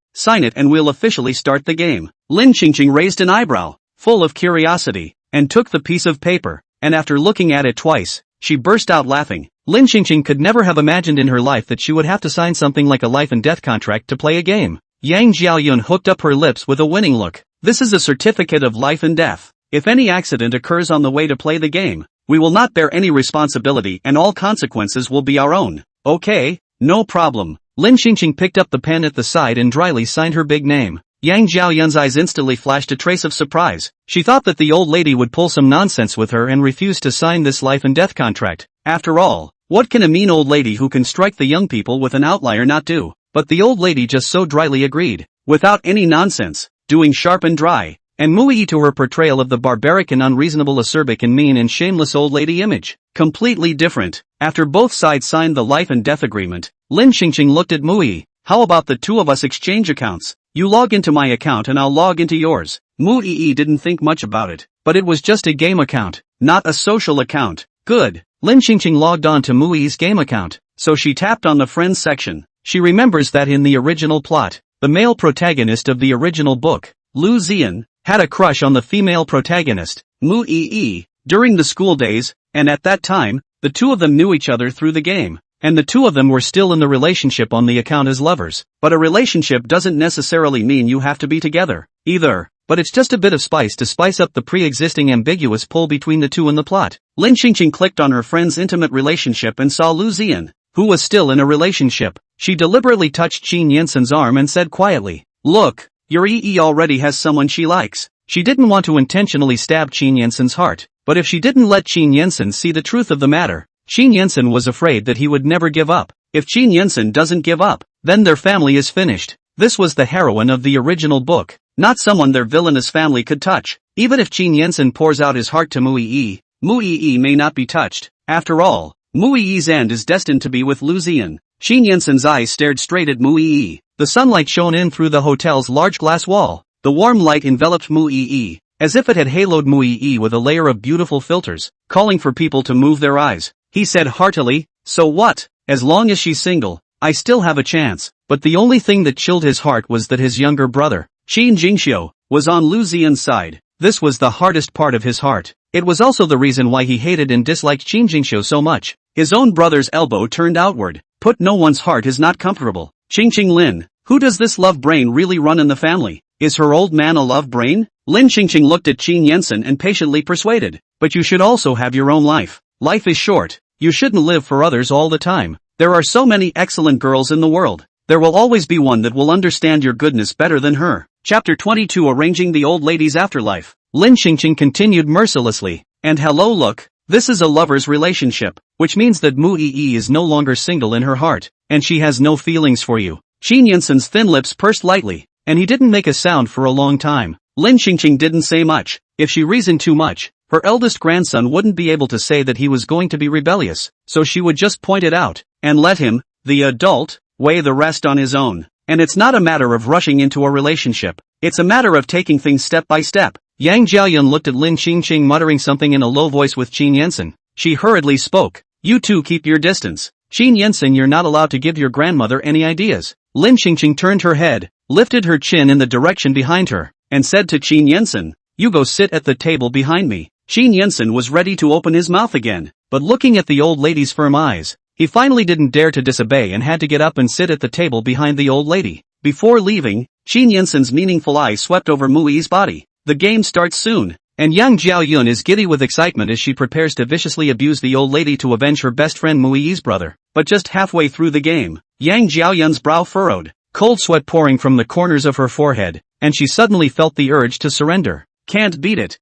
and we'll officially start the game. Lin Qingqing raised an eyebrow, full of curiosity, and took the piece of paper, and after looking at it twice, she burst out laughing. Lin Qingqing could never have imagined in her life that she would have to sign something like a life and death contract to play a game. Yang Xiaoyun hooked up her lips with a winning look. This is a certificate of life and death. If any accident occurs on the way to play the game, we will not bear any responsibility and all consequences will be our own. Okay, no problem. Lin Qingqing picked up the pen at the side and dryly signed her big name. Yang Xiaoyun's eyes instantly flashed a trace of surprise. She thought that the old lady would pull some nonsense with her and refuse to sign this life and death contract. After all, what can a mean old lady who can strike the young people with an outlier not do? But the old lady just so dryly agreed, without any nonsense, doing sharp and dry, and Mu Yi to her portrayal of the barbaric and unreasonable acerbic and mean and shameless old lady image. Completely different. After both sides signed the life and death agreement, Lin Qingqing looked at Mu Yi. How about the two of us exchange accounts? You log into my account and I'll log into yours. Mu Yi didn't think much about it, but it was just a game account, not a social account. Good. Lin Qingqing logged on to Mu Yi's game account, so she tapped on the friends section. She remembers that in the original plot, the male protagonist of the original book, Lu Ziyan, had a crush on the female protagonist, Mu Yi, during the school days, and at that time, the two of them knew each other through the game. And the two of them were still in the relationship on the account as lovers. But a relationship doesn't necessarily mean you have to be together, either. But it's just a bit of spice to spice up the pre-existing ambiguous pull between the two in the plot. Lin Qingqing clicked on her friend's intimate relationship and saw Lu Ziyan, who was still in a relationship. She deliberately touched Qin Yensen's arm and said quietly, "Look, your Yi already has someone she likes." She didn't want to intentionally stab Qin Yensen's heart, but if she didn't let Qin Yensen see the truth of the matter, Qin Yensen was afraid that he would never give up. If Qin Yensen doesn't give up, then their family is finished. This was the heroine of the original book, not someone their villainous family could touch. Even if Qin Yensen pours out his heart to Mu Yi may not be touched. After all, Mu Yi's end is destined to be with Lu Ziyan. Qin Yensen's eyes stared straight at Mu Yi. The sunlight shone in through the hotel's large glass wall. The warm light enveloped Mu Yi, as if it had haloed Mu Yi with a layer of beautiful filters, calling for people to move their eyes. He said heartily, "So what? As long as she's single, I still have a chance." But the only thing that chilled his heart was that his younger brother, Qin Jingxiu, was on Lu Ziyan's side. This was the hardest part of his heart. It was also the reason why he hated and disliked Qin Jingxiu so much. His own brother's elbow turned outward. Put no one's heart is not comfortable. Qingqing Lin, who does this love brain really run in the family? Is her old man a love brain? Lin Qingqing looked at Qin Yensen and patiently persuaded. But you should also have your own life. Life is short. You shouldn't live for others all the time. There are so many excellent girls in the world. There will always be one that will understand your goodness better than her. Chapter 22 Arranging the Old Lady's Afterlife. Lin Qingqing continued mercilessly. And hello, look, this is a lover's relationship, which means that Mu Yi is no longer single in her heart, and she has no feelings for you. Qin Yensen's thin lips pursed lightly, and he didn't make a sound for a long time. Lin Qingqing didn't say much. If she reasoned too much, her eldest grandson wouldn't be able to say that he was going to be rebellious, so she would just point it out, and let him, the adult, weigh the rest on his own. And it's not a matter of rushing into a relationship. It's a matter of taking things step by step. Yang Jiaoyun looked at Lin Qingqing muttering something in a low voice with Qin Yensen. She hurriedly spoke. You two keep your distance. Qin Yinsen, you're not allowed to give your grandmother any ideas. Lin Qingqing turned her head, lifted her chin in the direction behind her, and said to Qin Yinsen, you go sit at the table behind me. Qin Yinsen was ready to open his mouth again, but looking at the old lady's firm eyes, he finally didn't dare to disobey and had to get up and sit at the table behind the old lady. Before leaving, Qin Yinsen's meaningful eyes swept over Mui's body. The game starts soon, and Yang Jiaoyun is giddy with excitement as she prepares to viciously abuse the old lady to avenge her best friend Mui's brother. But just halfway through the game, Yang Jiaoyun's brow furrowed, cold sweat pouring from the corners of her forehead, and she suddenly felt the urge to surrender. Can't beat it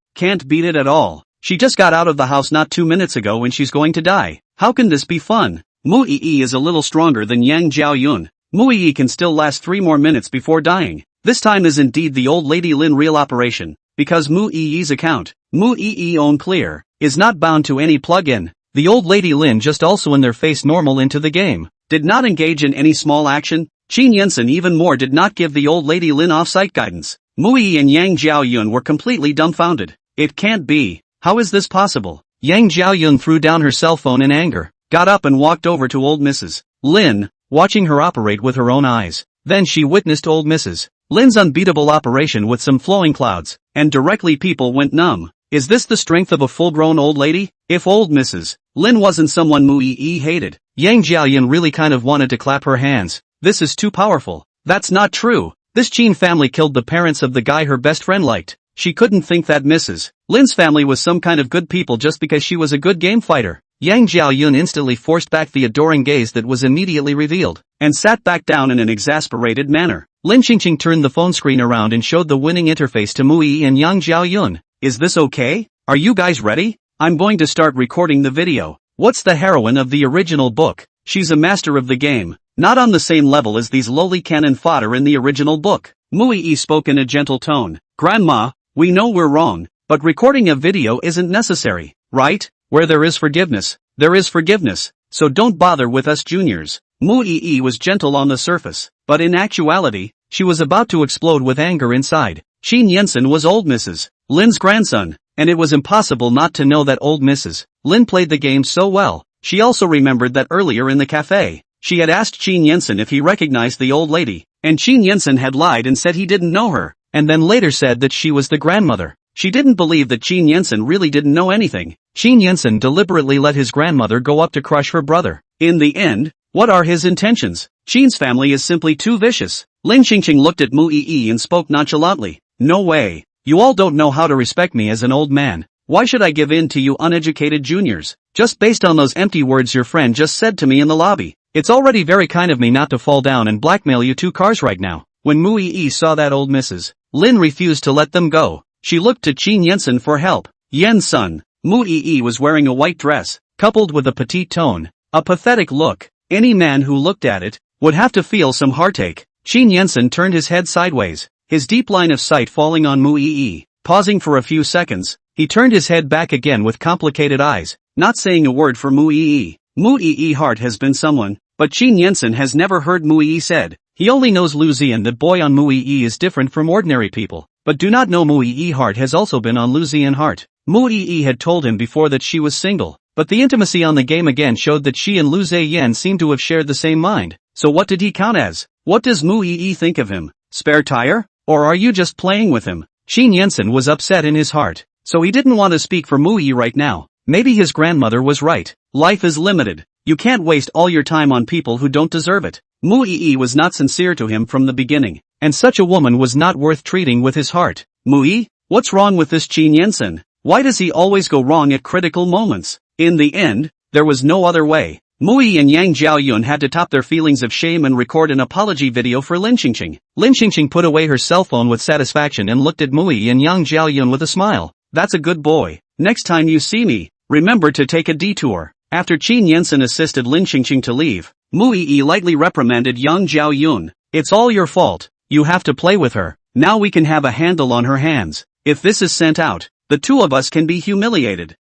at all. She just got out of the house not 2 minutes ago and she's going to die. How can this be fun? Muii is a little stronger than Yang Jiaoyun. Muii can still last 3 more minutes before dying. This time is indeed the old lady Lin real operation, because Muii's account, Muii own clear, is not bound to any plug-in. The old lady Lin just also in their face normal into the game, did not engage in any small action. Qin Yinsen even more did not give the old lady Lin off-site guidance. Mui and Yang Jiaoyun were completely dumbfounded. It can't be. How is this possible? Yang Jiaoyun threw down her cell phone in anger, got up and walked over to old Mrs. Lin, watching her operate with her own eyes. Then she witnessed old Mrs. Lin's unbeatable operation with some flowing clouds, and directly people went numb. Is this the strength of a full-grown old lady? If old Mrs. Lin wasn't someone Muii hated, Yang Jiaoyun really kind of wanted to clap her hands. This is too powerful. That's not true. This Qin family killed the parents of the guy her best friend liked. She couldn't think that Mrs. Lin's family was some kind of good people just because she was a good game fighter. Yang Jiaoyun instantly forced back the adoring gaze that was immediately revealed, and sat back down in an exasperated manner. Lin Qingqing turned the phone screen around and showed the winning interface to Mui and Yang Jiaoyun. Is this okay? Are you guys ready? I'm going to start recording the video. What's the heroine of the original book? She's a master of the game, not on the same level as these lowly cannon fodder in the original book. Mui spoke in a gentle tone. Grandma, we know we're wrong, but recording a video isn't necessary, right? Where there is forgiveness, there is forgiveness, so don't bother with us juniors. Mui was gentle on the surface, but in actuality, she was about to explode with anger inside. Qin Yinsen was old Mrs. Lin's grandson, and it was impossible not to know that old Mrs. Lin played the game so well. She also remembered that earlier in the cafe, she had asked Qin Yinsen if he recognized the old lady, and Qin Yinsen had lied and said he didn't know her, and then later said that she was the grandmother. She didn't believe that Qin Yinsen really didn't know anything. Qin Yinsen deliberately let his grandmother go up to crush her brother. In the end, what are his intentions? Qin's family is simply too vicious. Lin Qingqing looked at Muii and spoke nonchalantly. No way. You all don't know how to respect me as an old man. Why should I give in to you uneducated juniors? Just based on those empty words your friend just said to me in the lobby. It's already very kind of me not to fall down and blackmail you 2 cars right now. When Muii saw that old Mrs. Lin refused to let them go, she looked to Qin Yinsen for help. Yen son. Muii was wearing a white dress, coupled with a petite tone. A pathetic look. Any man who looked at it would have to feel some heartache. Qin Yinsen turned his head sideways, his deep line of sight falling on Muii. Pausing for a few seconds, he turned his head back again with complicated eyes, not saying a word for Muii. Muii heart has been someone, but Qin Yinsen has never heard Muii said. He only knows Lu Ziyan that boy on Muii is different from ordinary people, but do not know Muii heart has also been on Lu Ziyan heart. Muii had told him before that she was single, but the intimacy on the game again showed that she and Lu Ziyan seemed to have shared the same mind. So what did he count as? What does Muii think of him? Spare tire? Or are you just playing with him? Qin Yinsen was upset in his heart, so he didn't want to speak for Muii right now. Maybe his grandmother was right. Life is limited. You can't waste all your time on people who don't deserve it. Muii was not sincere to him from the beginning, and such a woman was not worth treating with his heart. Muii, what's wrong with this Qin Yinsen? Why does he always go wrong at critical moments? In the end, there was no other way. Muii and Yang Jiaoyun had to top their feelings of shame and record an apology video for Lin Qingqing. Lin Qingqing put away her cell phone with satisfaction and looked at Muii and Yang Jiaoyun with a smile. That's a good boy. Next time you see me, remember to take a detour. After Qin Yinsen assisted Lin Qingqing to leave, Muii lightly reprimanded Yang Jiaoyun. It's all your fault. You have to play with her. Now we can have a handle on her hands. If this is sent out, the 2 of us can be humiliated.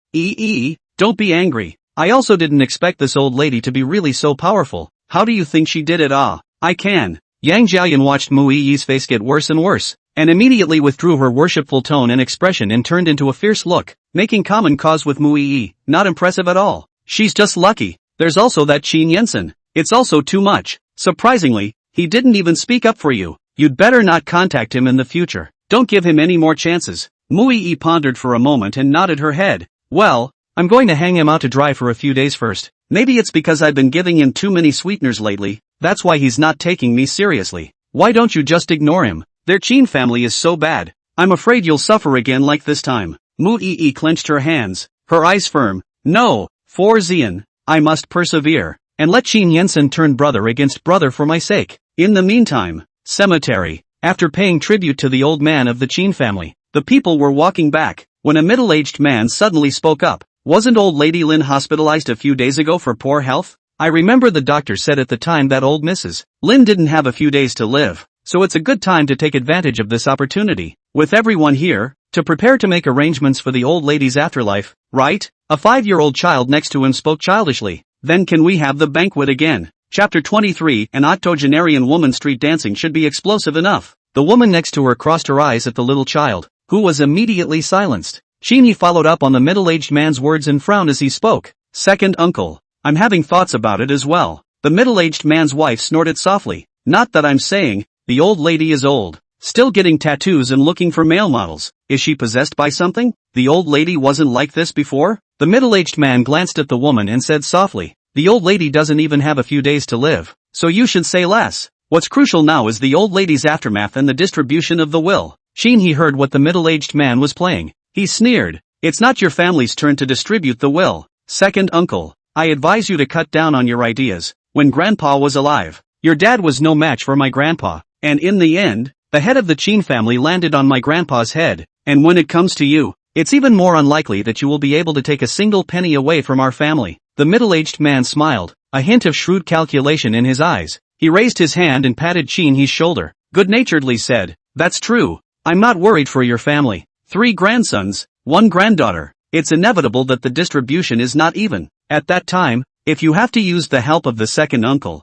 Don't be angry. I also didn't expect this old lady to be really so powerful. How do you think she did it? I can. Yang Jiaoyun watched Muii's face get worse and worse, and immediately withdrew her worshipful tone and expression and turned into a fierce look, making common cause with Muii. Not impressive at all. She's just lucky. there's also that Qin Yensen. It's also too much. Surprisingly, he didn't even speak up for you. You'd better not contact him in the future. Don't give him any more chances. Mui pondered for a moment and nodded her head. Well, I'm going to hang him out to dry for a few days first. Maybe it's because I've been giving him too many sweeteners lately. That's why he's not taking me seriously. Why don't you just ignore him? Their Qin family is so bad. I'm afraid you'll suffer again like this time. Mui clenched her hands, her eyes firm. No, for Xian, I must persevere, and let Qin Yensen turn brother against brother for my sake. In the meantime, cemetery. After paying tribute to the old man of the Qin family, the people were walking back, when a middle-aged man suddenly spoke up. Wasn't old lady Lin hospitalized a few days ago for poor health? I remember the doctor said at the time that old Mrs. Lin didn't have a few days to live, so it's a good time to take advantage of this opportunity. With everyone here, to prepare to make arrangements for the old lady's afterlife, right? A 5-year-old child next to him spoke childishly. Then can we have the banquet again? Chapter 23. An octogenarian woman. Street dancing should be explosive enough. The woman next to her crossed her eyes at the little child, who was immediately silenced. Shinji followed up on the middle-aged man's words and frowned as he spoke. Second uncle. I'm having thoughts about it as well. The middle-aged man's wife snorted softly. Not that I'm saying, the old lady is old. Still getting tattoos and looking for male models. Is she possessed by something? The old lady wasn't like this before? The middle-aged man glanced at the woman and said softly, the old lady doesn't even have a few days to live, so you should say less. What's crucial now is the old lady's aftermath and the distribution of the will. He heard what the middle-aged man was playing. He sneered. It's not your family's turn to distribute the will. Second uncle, I advise you to cut down on your ideas. When grandpa was alive, your dad was no match for my grandpa, and in the end, the head of the Qin family landed on my grandpa's head, and when it comes to you, it's even more unlikely that you will be able to take a single penny away from our family. The middle-aged man smiled, a hint of shrewd calculation in his eyes. He raised his hand and patted Qin-He's shoulder, good-naturedly said, that's true. I'm not worried for your family. 3 grandsons, 1 granddaughter. It's inevitable that the distribution is not even. At that time, if you have to use the help of the second uncle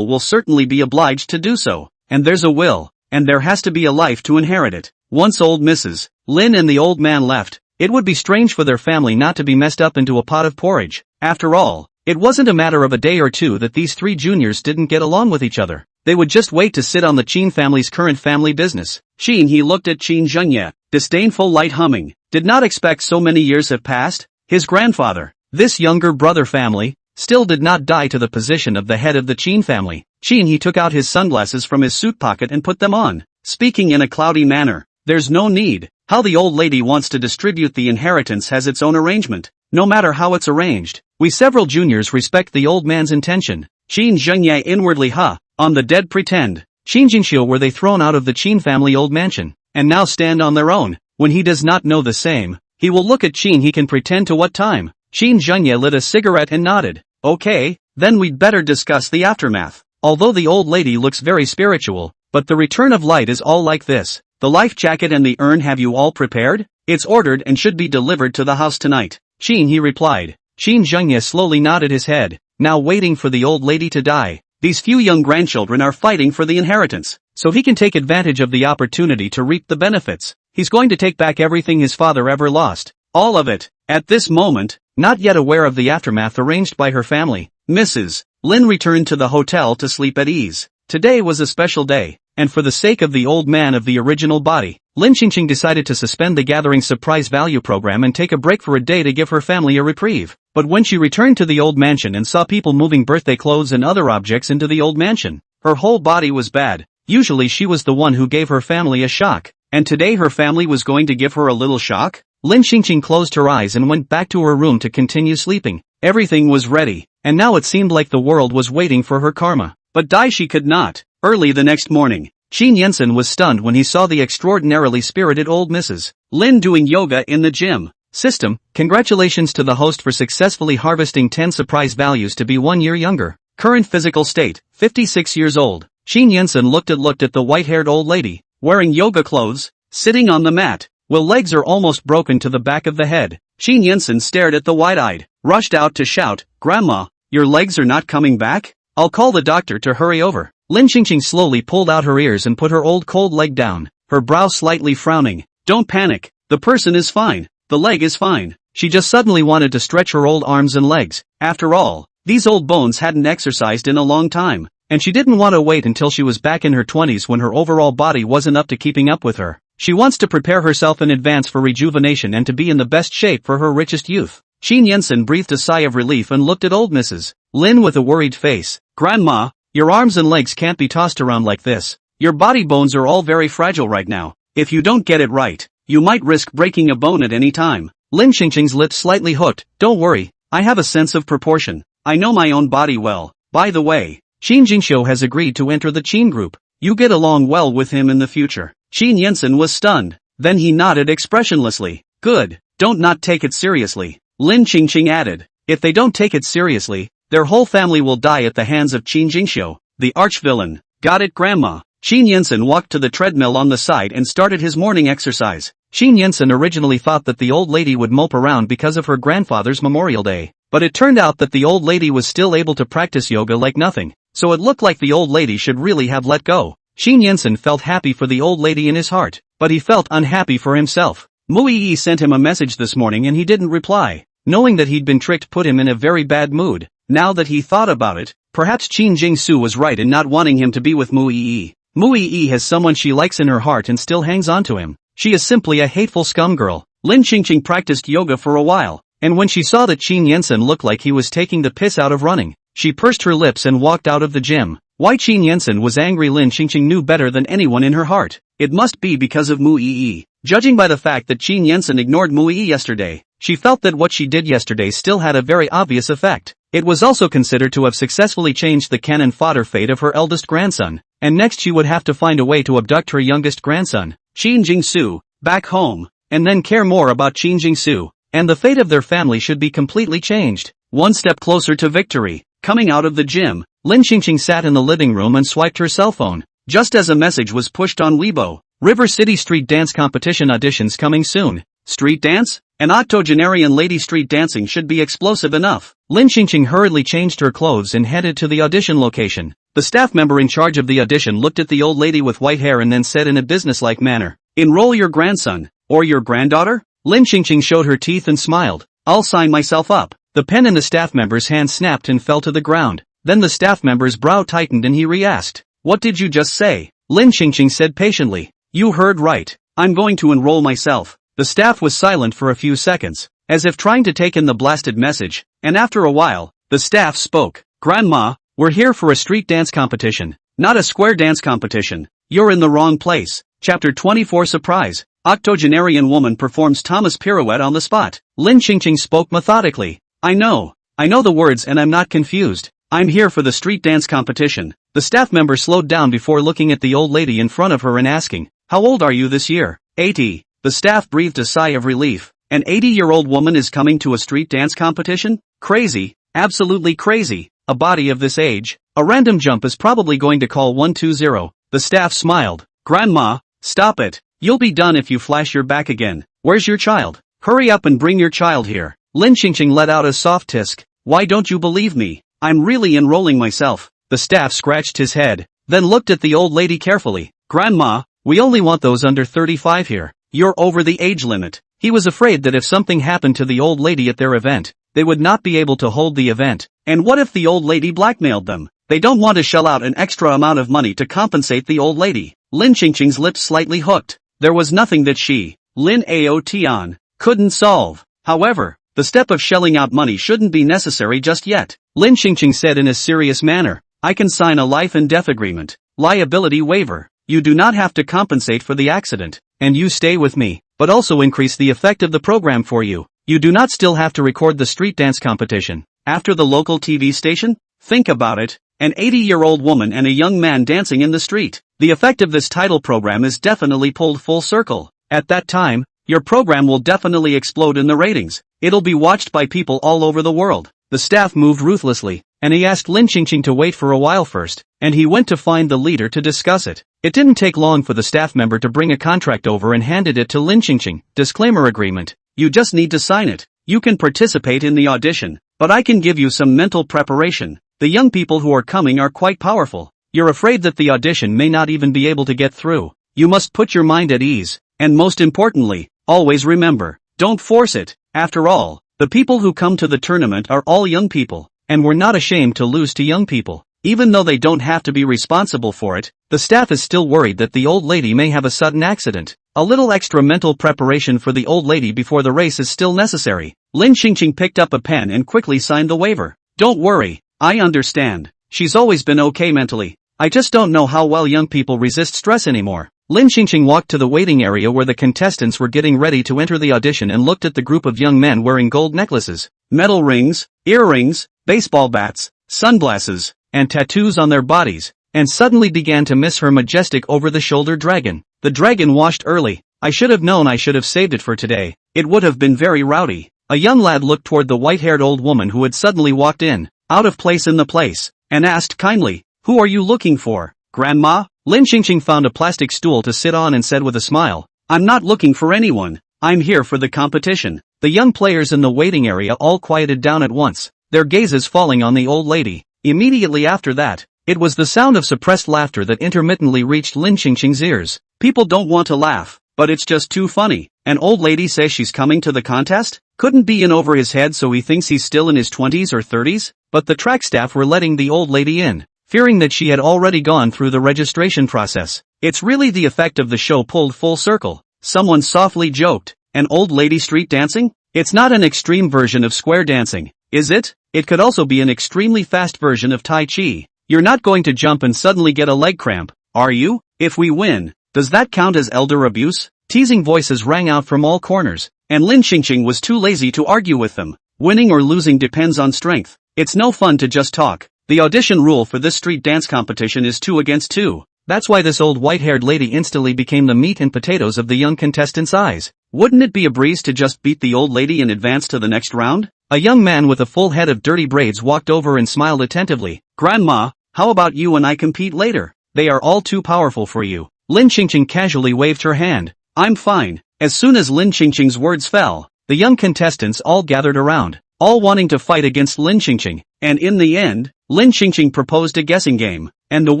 will certainly be obliged to do so. And there's a will, and there has to be a life to inherit it. Once old Mrs. Lin and the old man left, it would be strange for their family not to be messed up into a pot of porridge. After all, it wasn't a matter of a day or two that these 3 juniors didn't get along with each other. They would just wait to sit on the Qin family's current family business. He looked at Qin Zhengye, disdainful light humming. Did not expect so many years have passed. His grandfather, this younger brother family, still did not die to the position of the head of the Qin family. He took out his sunglasses from his suit pocket and put them on, speaking in a cloudy manner. There's no need. How the old lady wants to distribute the inheritance has its own arrangement. No matter how it's arranged, we several juniors respect the old man's intention. Qin Zhengye inwardly on the dead pretend. Qin Jingxiu were they thrown out of the Qin family old mansion, and now stand on their own. When he does not know the same, he will look at Qin. He can pretend to what time. Qin Zhengye lit a cigarette and nodded. Okay, then we'd better discuss the aftermath. Although the old lady looks very spiritual, but the return of light is all like this. The life jacket and the urn, have you all prepared? It's ordered and should be delivered to the house tonight. He replied. Qin Zhengye slowly nodded his head, now waiting for the old lady to die. These few young grandchildren are fighting for the inheritance, so he can take advantage of the opportunity to reap the benefits. He's going to take back everything his father ever lost. All of it. At this moment, not yet aware of the aftermath arranged by her family, Mrs. Lin returned to the hotel to sleep at ease. Today was a special day, and for the sake of the old man of the original body, Lin Qingqing decided to suspend the Gathering surprise value program and take a break for a day to give her family a reprieve. But when she returned to the old mansion and saw people moving birthday clothes and other objects into the old mansion, her whole body was bad. Usually she was the one who gave her family a shock, and today her family was going to give her a little shock? Lin Qingqing closed her eyes and went back to her room to continue sleeping. Everything was ready, and now it seemed like the world was waiting for her karma. But die she could not. Early the next morning, Qin Yensen was stunned when he saw the extraordinarily spirited old Mrs. Lin doing yoga in the gym. System, congratulations to the host for successfully harvesting 10 surprise values to be 1 year younger. Current physical state, 56 years old. Qin Yensen looked at the white-haired old lady, wearing yoga clothes, sitting on the mat. Well, legs are almost broken to the back of the head. Qin Yensen stared at the wide-eyed, rushed out to shout, Grandma, your legs are not coming back? I'll call the doctor to hurry over. Lin Qingqing slowly pulled out her ears and put her old cold leg down, her brow slightly frowning. Don't panic, the person is fine, the leg is fine. She just suddenly wanted to stretch her old arms and legs. After all, These old bones hadn't exercised in a long time, and she didn't want to wait until she was back in her 20s when her overall body wasn't up to keeping up with her. She wants to prepare herself in advance for rejuvenation and to be in the best shape for her richest youth. Qin Yensen breathed a sigh of relief and looked at old Mrs. Lin with a worried face. Grandma, your arms and legs can't be tossed around like this. Your body bones are all very fragile right now. If you don't get it right, you might risk breaking a bone at any time. Lin Qingqing's lips slightly hooked. Don't worry, I have a sense of proportion. I know my own body well. By the way, Qin Jingxiu has agreed to enter the Qin group. You get along well with him in the future. Qin Yensen was stunned. Then he nodded expressionlessly. Good, don't not take it seriously. Lin Qingqing added. If they don't take it seriously, their whole family will die at the hands of Qin Jingxiu, the arch-villain. Got it, Grandma. Qin Yensen walked to the treadmill on the side and started his morning exercise. Qin Yensen originally thought that the old lady would mope around because of her grandfather's Memorial Day, but it turned out that the old lady was still able to practice yoga like nothing, so it looked like the old lady should really have let go. Qin Yensen felt happy for the old lady in his heart, but he felt unhappy for himself. Mu Yi sent him a message this morning and he didn't reply. Knowing that he'd been tricked put him in a very bad mood. Now that he thought about it, perhaps Qin Jingsu was right in not wanting him to be with Mu Yi. Mu Yi has someone she likes in her heart and still hangs on to him. She is simply a hateful scum girl. Lin Qingqing practiced yoga for a while, and when she saw that Qin Yensen looked like he was taking the piss out of running, she pursed her lips and walked out of the gym. Why Qin Yensen was angry Lin Qingqing knew better than anyone in her heart. It must be because of Mu Yi. Judging by the fact that Qin Yensen ignored Mu Yi yesterday, she felt that what she did yesterday still had a very obvious effect. It was also considered to have successfully changed the cannon fodder fate of her eldest grandson, and next she would have to find a way to abduct her youngest grandson, Qin Jingsu, back home, and then care more about Qin Jingsu, and the fate of their family should be completely changed. One step closer to victory. Coming out of the gym, Lin Qingqing sat in the living room and swiped her cell phone, just as a message was pushed on Weibo. River City Street Dance Competition auditions coming soon. Street dance? An octogenarian lady street dancing should be explosive enough. Lin Qingqing hurriedly changed her clothes and headed to the audition location. The staff member in charge of the audition looked at the old lady with white hair and then said in a businesslike manner, "Enroll your grandson, or your granddaughter?" Lin Qingqing showed her teeth and smiled. "I'll sign myself up." The pen in the staff member's hand snapped and fell to the ground. Then the staff member's brow tightened and he re-asked, "What did you just say?" Lin Qingqing said patiently, "You heard right. I'm going to enroll myself." The staff was silent for a few seconds, as if trying to take in the blasted message, and after a while, the staff spoke. "Grandma, we're here for a street dance competition, not a square dance competition. You're in the wrong place." Chapter 24 Surprise. Octogenarian woman performs Thomas pirouette on the spot. Lin Qingqing spoke methodically. I know the words and I'm not confused. I'm here for the street dance competition." The staff member slowed down before looking at the old lady in front of her and asking, "How old are you this year?" 80. The staff breathed a sigh of relief. An 80-year-old woman is coming to a street dance competition? Crazy. Absolutely crazy. A body of this age. A random jump is probably going to call 120. The staff smiled. "Grandma, stop it. You'll be done if you flash your back again. Where's your child? Hurry up and bring your child here." Lin Qingqing let out a soft tisk. "Why don't you believe me? I'm really enrolling myself." The staff scratched his head, then looked at the old lady carefully. "Grandma, we only want those under 35 here. You're over the age limit." He was afraid that if something happened to the old lady at their event, they would not be able to hold the event. And what if the old lady blackmailed them? They don't want to shell out an extra amount of money to compensate the old lady. Lin Qingqing's lips slightly hooked. There was nothing that she, Lin Ao Tian, couldn't solve. However, the step of shelling out money shouldn't be necessary just yet. Lin Qingqing said in a serious manner, "I can sign a life and death agreement. Liability waiver. You do not have to compensate for the accident, and you stay with me, but also increase the effect of the program for you. You do not still have to record the street dance competition after the local TV station." Think about it. An 80-year-old woman and a young man dancing in the street. The effect of this title program is definitely pulled full circle. At that time, your program will definitely explode in the ratings. It'll be watched by people all over the world. The staff moved ruthlessly, and he asked Lin Qingqing to wait for a while first, and he went to find the leader to discuss it. It didn't take long for the staff member to bring a contract over and handed it to Lin Qingqing. Disclaimer agreement. You just need to sign it. You can participate in the audition, but I can give you some mental preparation. The young people who are coming are quite powerful. You're afraid that the audition may not even be able to get through. You must put your mind at ease, and most importantly, always remember, don't force it. After all, the people who come to the tournament are all young people, and were not ashamed to lose to young people. Even though they don't have to be responsible for it, the staff is still worried that the old lady may have a sudden accident. A little extra mental preparation for the old lady before the race is still necessary. Lin Qingqing picked up a pen and quickly signed the waiver. Don't worry, I understand. She's always been okay mentally. I just don't know how well young people resist stress anymore. Lin Qingqing walked to the waiting area where the contestants were getting ready to enter the audition and looked at the group of young men wearing gold necklaces, metal rings, earrings, baseball bats, sunglasses, and tattoos on their bodies, and suddenly began to miss her majestic over-the-shoulder dragon. The dragon washed early. I should have known I should have saved it for today. It would have been very rowdy. A young lad looked toward the white-haired old woman who had suddenly walked in, out of place in the place, and asked kindly, "Who are you looking for, Grandma?" Lin Qingqing found a plastic stool to sit on and said with a smile, "I'm not looking for anyone. I'm here for the competition." The young players in the waiting area all quieted down at once, their gazes falling on the old lady. Immediately after that, it was the sound of suppressed laughter that intermittently reached Lin Qingqing's ears. People don't want to laugh, but it's just too funny. An old lady says she's coming to the contest? Couldn't be in over his head so he thinks he's still in his 20s or 30s? But the track staff were letting the old lady in, fearing that she had already gone through the registration process. It's really the effect of the show pulled full circle. Someone softly joked, "An old lady street dancing? It's not an extreme version of square dancing, is it? It could also be an extremely fast version of Tai Chi. You're not going to jump and suddenly get a leg cramp, are you? If we win, does that count as elder abuse?" Teasing voices rang out from all corners, and Lin Qingqing was too lazy to argue with them. Winning or losing depends on strength. It's no fun to just talk. The audition rule for this street dance competition is 2 against 2. That's why this old white-haired lady instantly became the meat and potatoes of the young contestants' eyes. Wouldn't it be a breeze to just beat the old lady and advance to the next round? A young man with a full head of dirty braids walked over and smiled attentively. "Grandma, how about you and I compete later? They are all too powerful for you." Lin Qingqing casually waved her hand. "I'm fine." As soon as Lin Qingqing's words fell, the young contestants all gathered around, all wanting to fight against Lin Qingqing, and in the end, Lin Qingqing proposed a guessing game, and the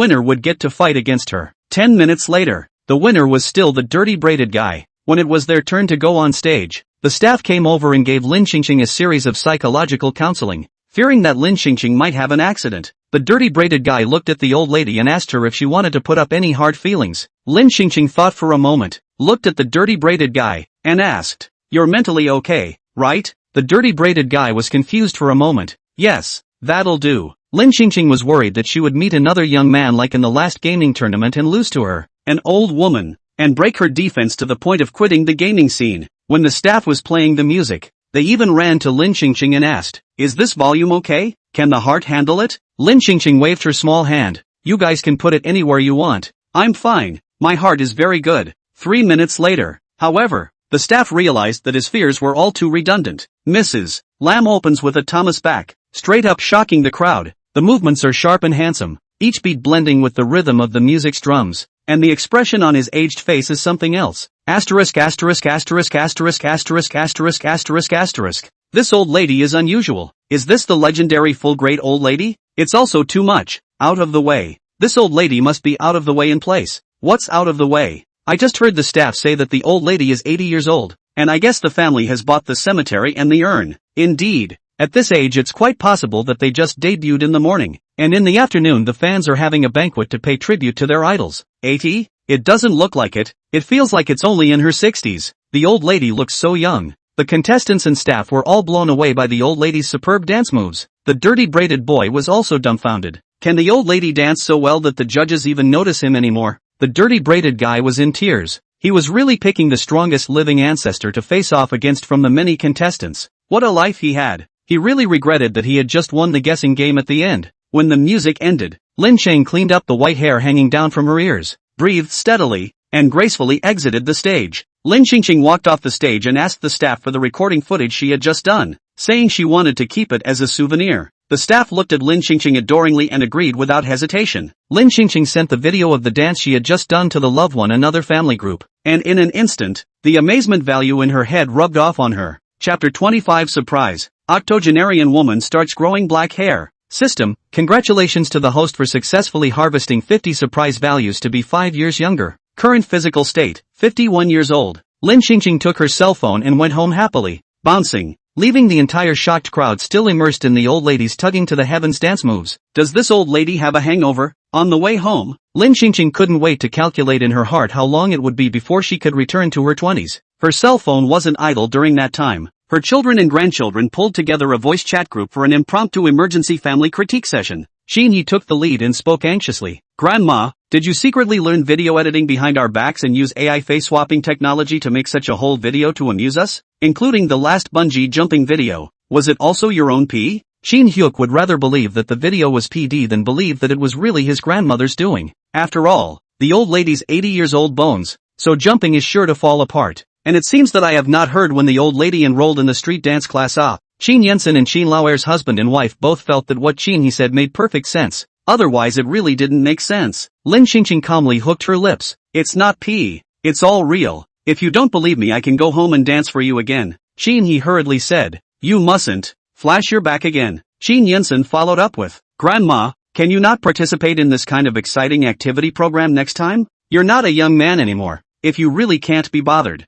winner would get to fight against her. 10 minutes later, the winner was still the dirty braided guy. When it was their turn to go on stage, the staff came over and gave Lin Qingqing a series of psychological counseling, fearing that Lin Qingqing might have an accident. The dirty braided guy looked at the old lady and asked her if she wanted to put up any hard feelings. Lin Qingqing thought for a moment, looked at the dirty braided guy, and asked, "You're mentally okay, right?" The dirty braided guy was confused for a moment. "Yes, that'll do." Lin Qingqing was worried that she would meet another young man like in the last gaming tournament and lose to her, an old woman, and break her defense to the point of quitting the gaming scene. When the staff was playing the music, they even ran to Lin Qingqing and asked, "Is this volume okay? Can the heart handle it?" Lin Qingqing waved her small hand. "You guys can put it anywhere you want. I'm fine. My heart is very good." 3 minutes later, however, the staff realized that his fears were all too redundant. Mrs. Lam opens with a Thomas back, straight up shocking the crowd. The movements are sharp and handsome, each beat blending with the rhythm of the music's drums, and the expression on his aged face is something else. Asterisk asterisk asterisk asterisk asterisk asterisk asterisk asterisk. This old lady is unusual. Is this the legendary full-grade old lady? It's also too much. Out of the way. This old lady must be out of the way in place. What's out of the way? I just heard the staff say that the old lady is 80 years old, and I guess the family has bought the cemetery and the urn. Indeed. At this age it's quite possible that they just debuted in the morning, and in the afternoon the fans are having a banquet to pay tribute to their idols. 80? It doesn't look like it. It feels like it's only in her 60s. The old lady looks so young. The contestants and staff were all blown away by the old lady's superb dance moves. The dirty braided boy was also dumbfounded. Can the old lady dance so well that the judges even notice him anymore? The dirty braided guy was in tears. He was really picking the strongest living ancestor to face off against from the many contestants. What a life he had. He really regretted that he had just won the guessing game at the end. When the music ended, Lin Cheng cleaned up the white hair hanging down from her ears, breathed steadily, and gracefully exited the stage. Lin Qingqing walked off the stage and asked the staff for the recording footage she had just done, saying she wanted to keep it as a souvenir. The staff looked at Lin Qingqing adoringly and agreed without hesitation. Lin Qingqing sent the video of the dance she had just done to the loved one another family group, and in an instant, the amazement value in her head rubbed off on her. Chapter 25 Surprise. Octogenarian woman starts growing black hair. System, congratulations to the host for successfully harvesting 50 surprise values to be 5 years younger. Current physical state, 51 years old. Lin Qingqing took her cell phone and went home happily, bouncing. leaving the entire shocked crowd still immersed in the old lady's tugging to the heavens dance moves. Does this old lady have a hangover? On the way home, Lin Qingqing couldn't wait to calculate in her heart how long it would be before she could return to her 20s. Her cell phone wasn't idle during that time. Her children and grandchildren pulled together a voice chat group for an impromptu emergency family critique session. He took the lead and spoke anxiously. Grandma, did you secretly learn video editing behind our backs and use AI face swapping technology to make such a whole video to amuse us? Including the last bungee jumping video. Was it also your own pee? Shin Hyuk would rather believe that the video was PD than believe that it was really his grandmother's doing. After all, the old lady's 80 years old bones, so jumping is sure to fall apart. And it seems that I have not heard when the old lady enrolled in the street dance class. Qin Yensen and Qin Lauer's husband and wife both felt that what Qin he said made perfect sense. Otherwise it really didn't make sense. Lin Qingqing calmly hooked her lips. It's not pee. It's all real. If you don't believe me I can go home and dance for you again. Qin he hurriedly said. You mustn't. Flash your back again. Qin Yensen followed up with. Grandma, can you not participate in this kind of exciting activity program next time? You're not a young man anymore. If you really can't be bothered.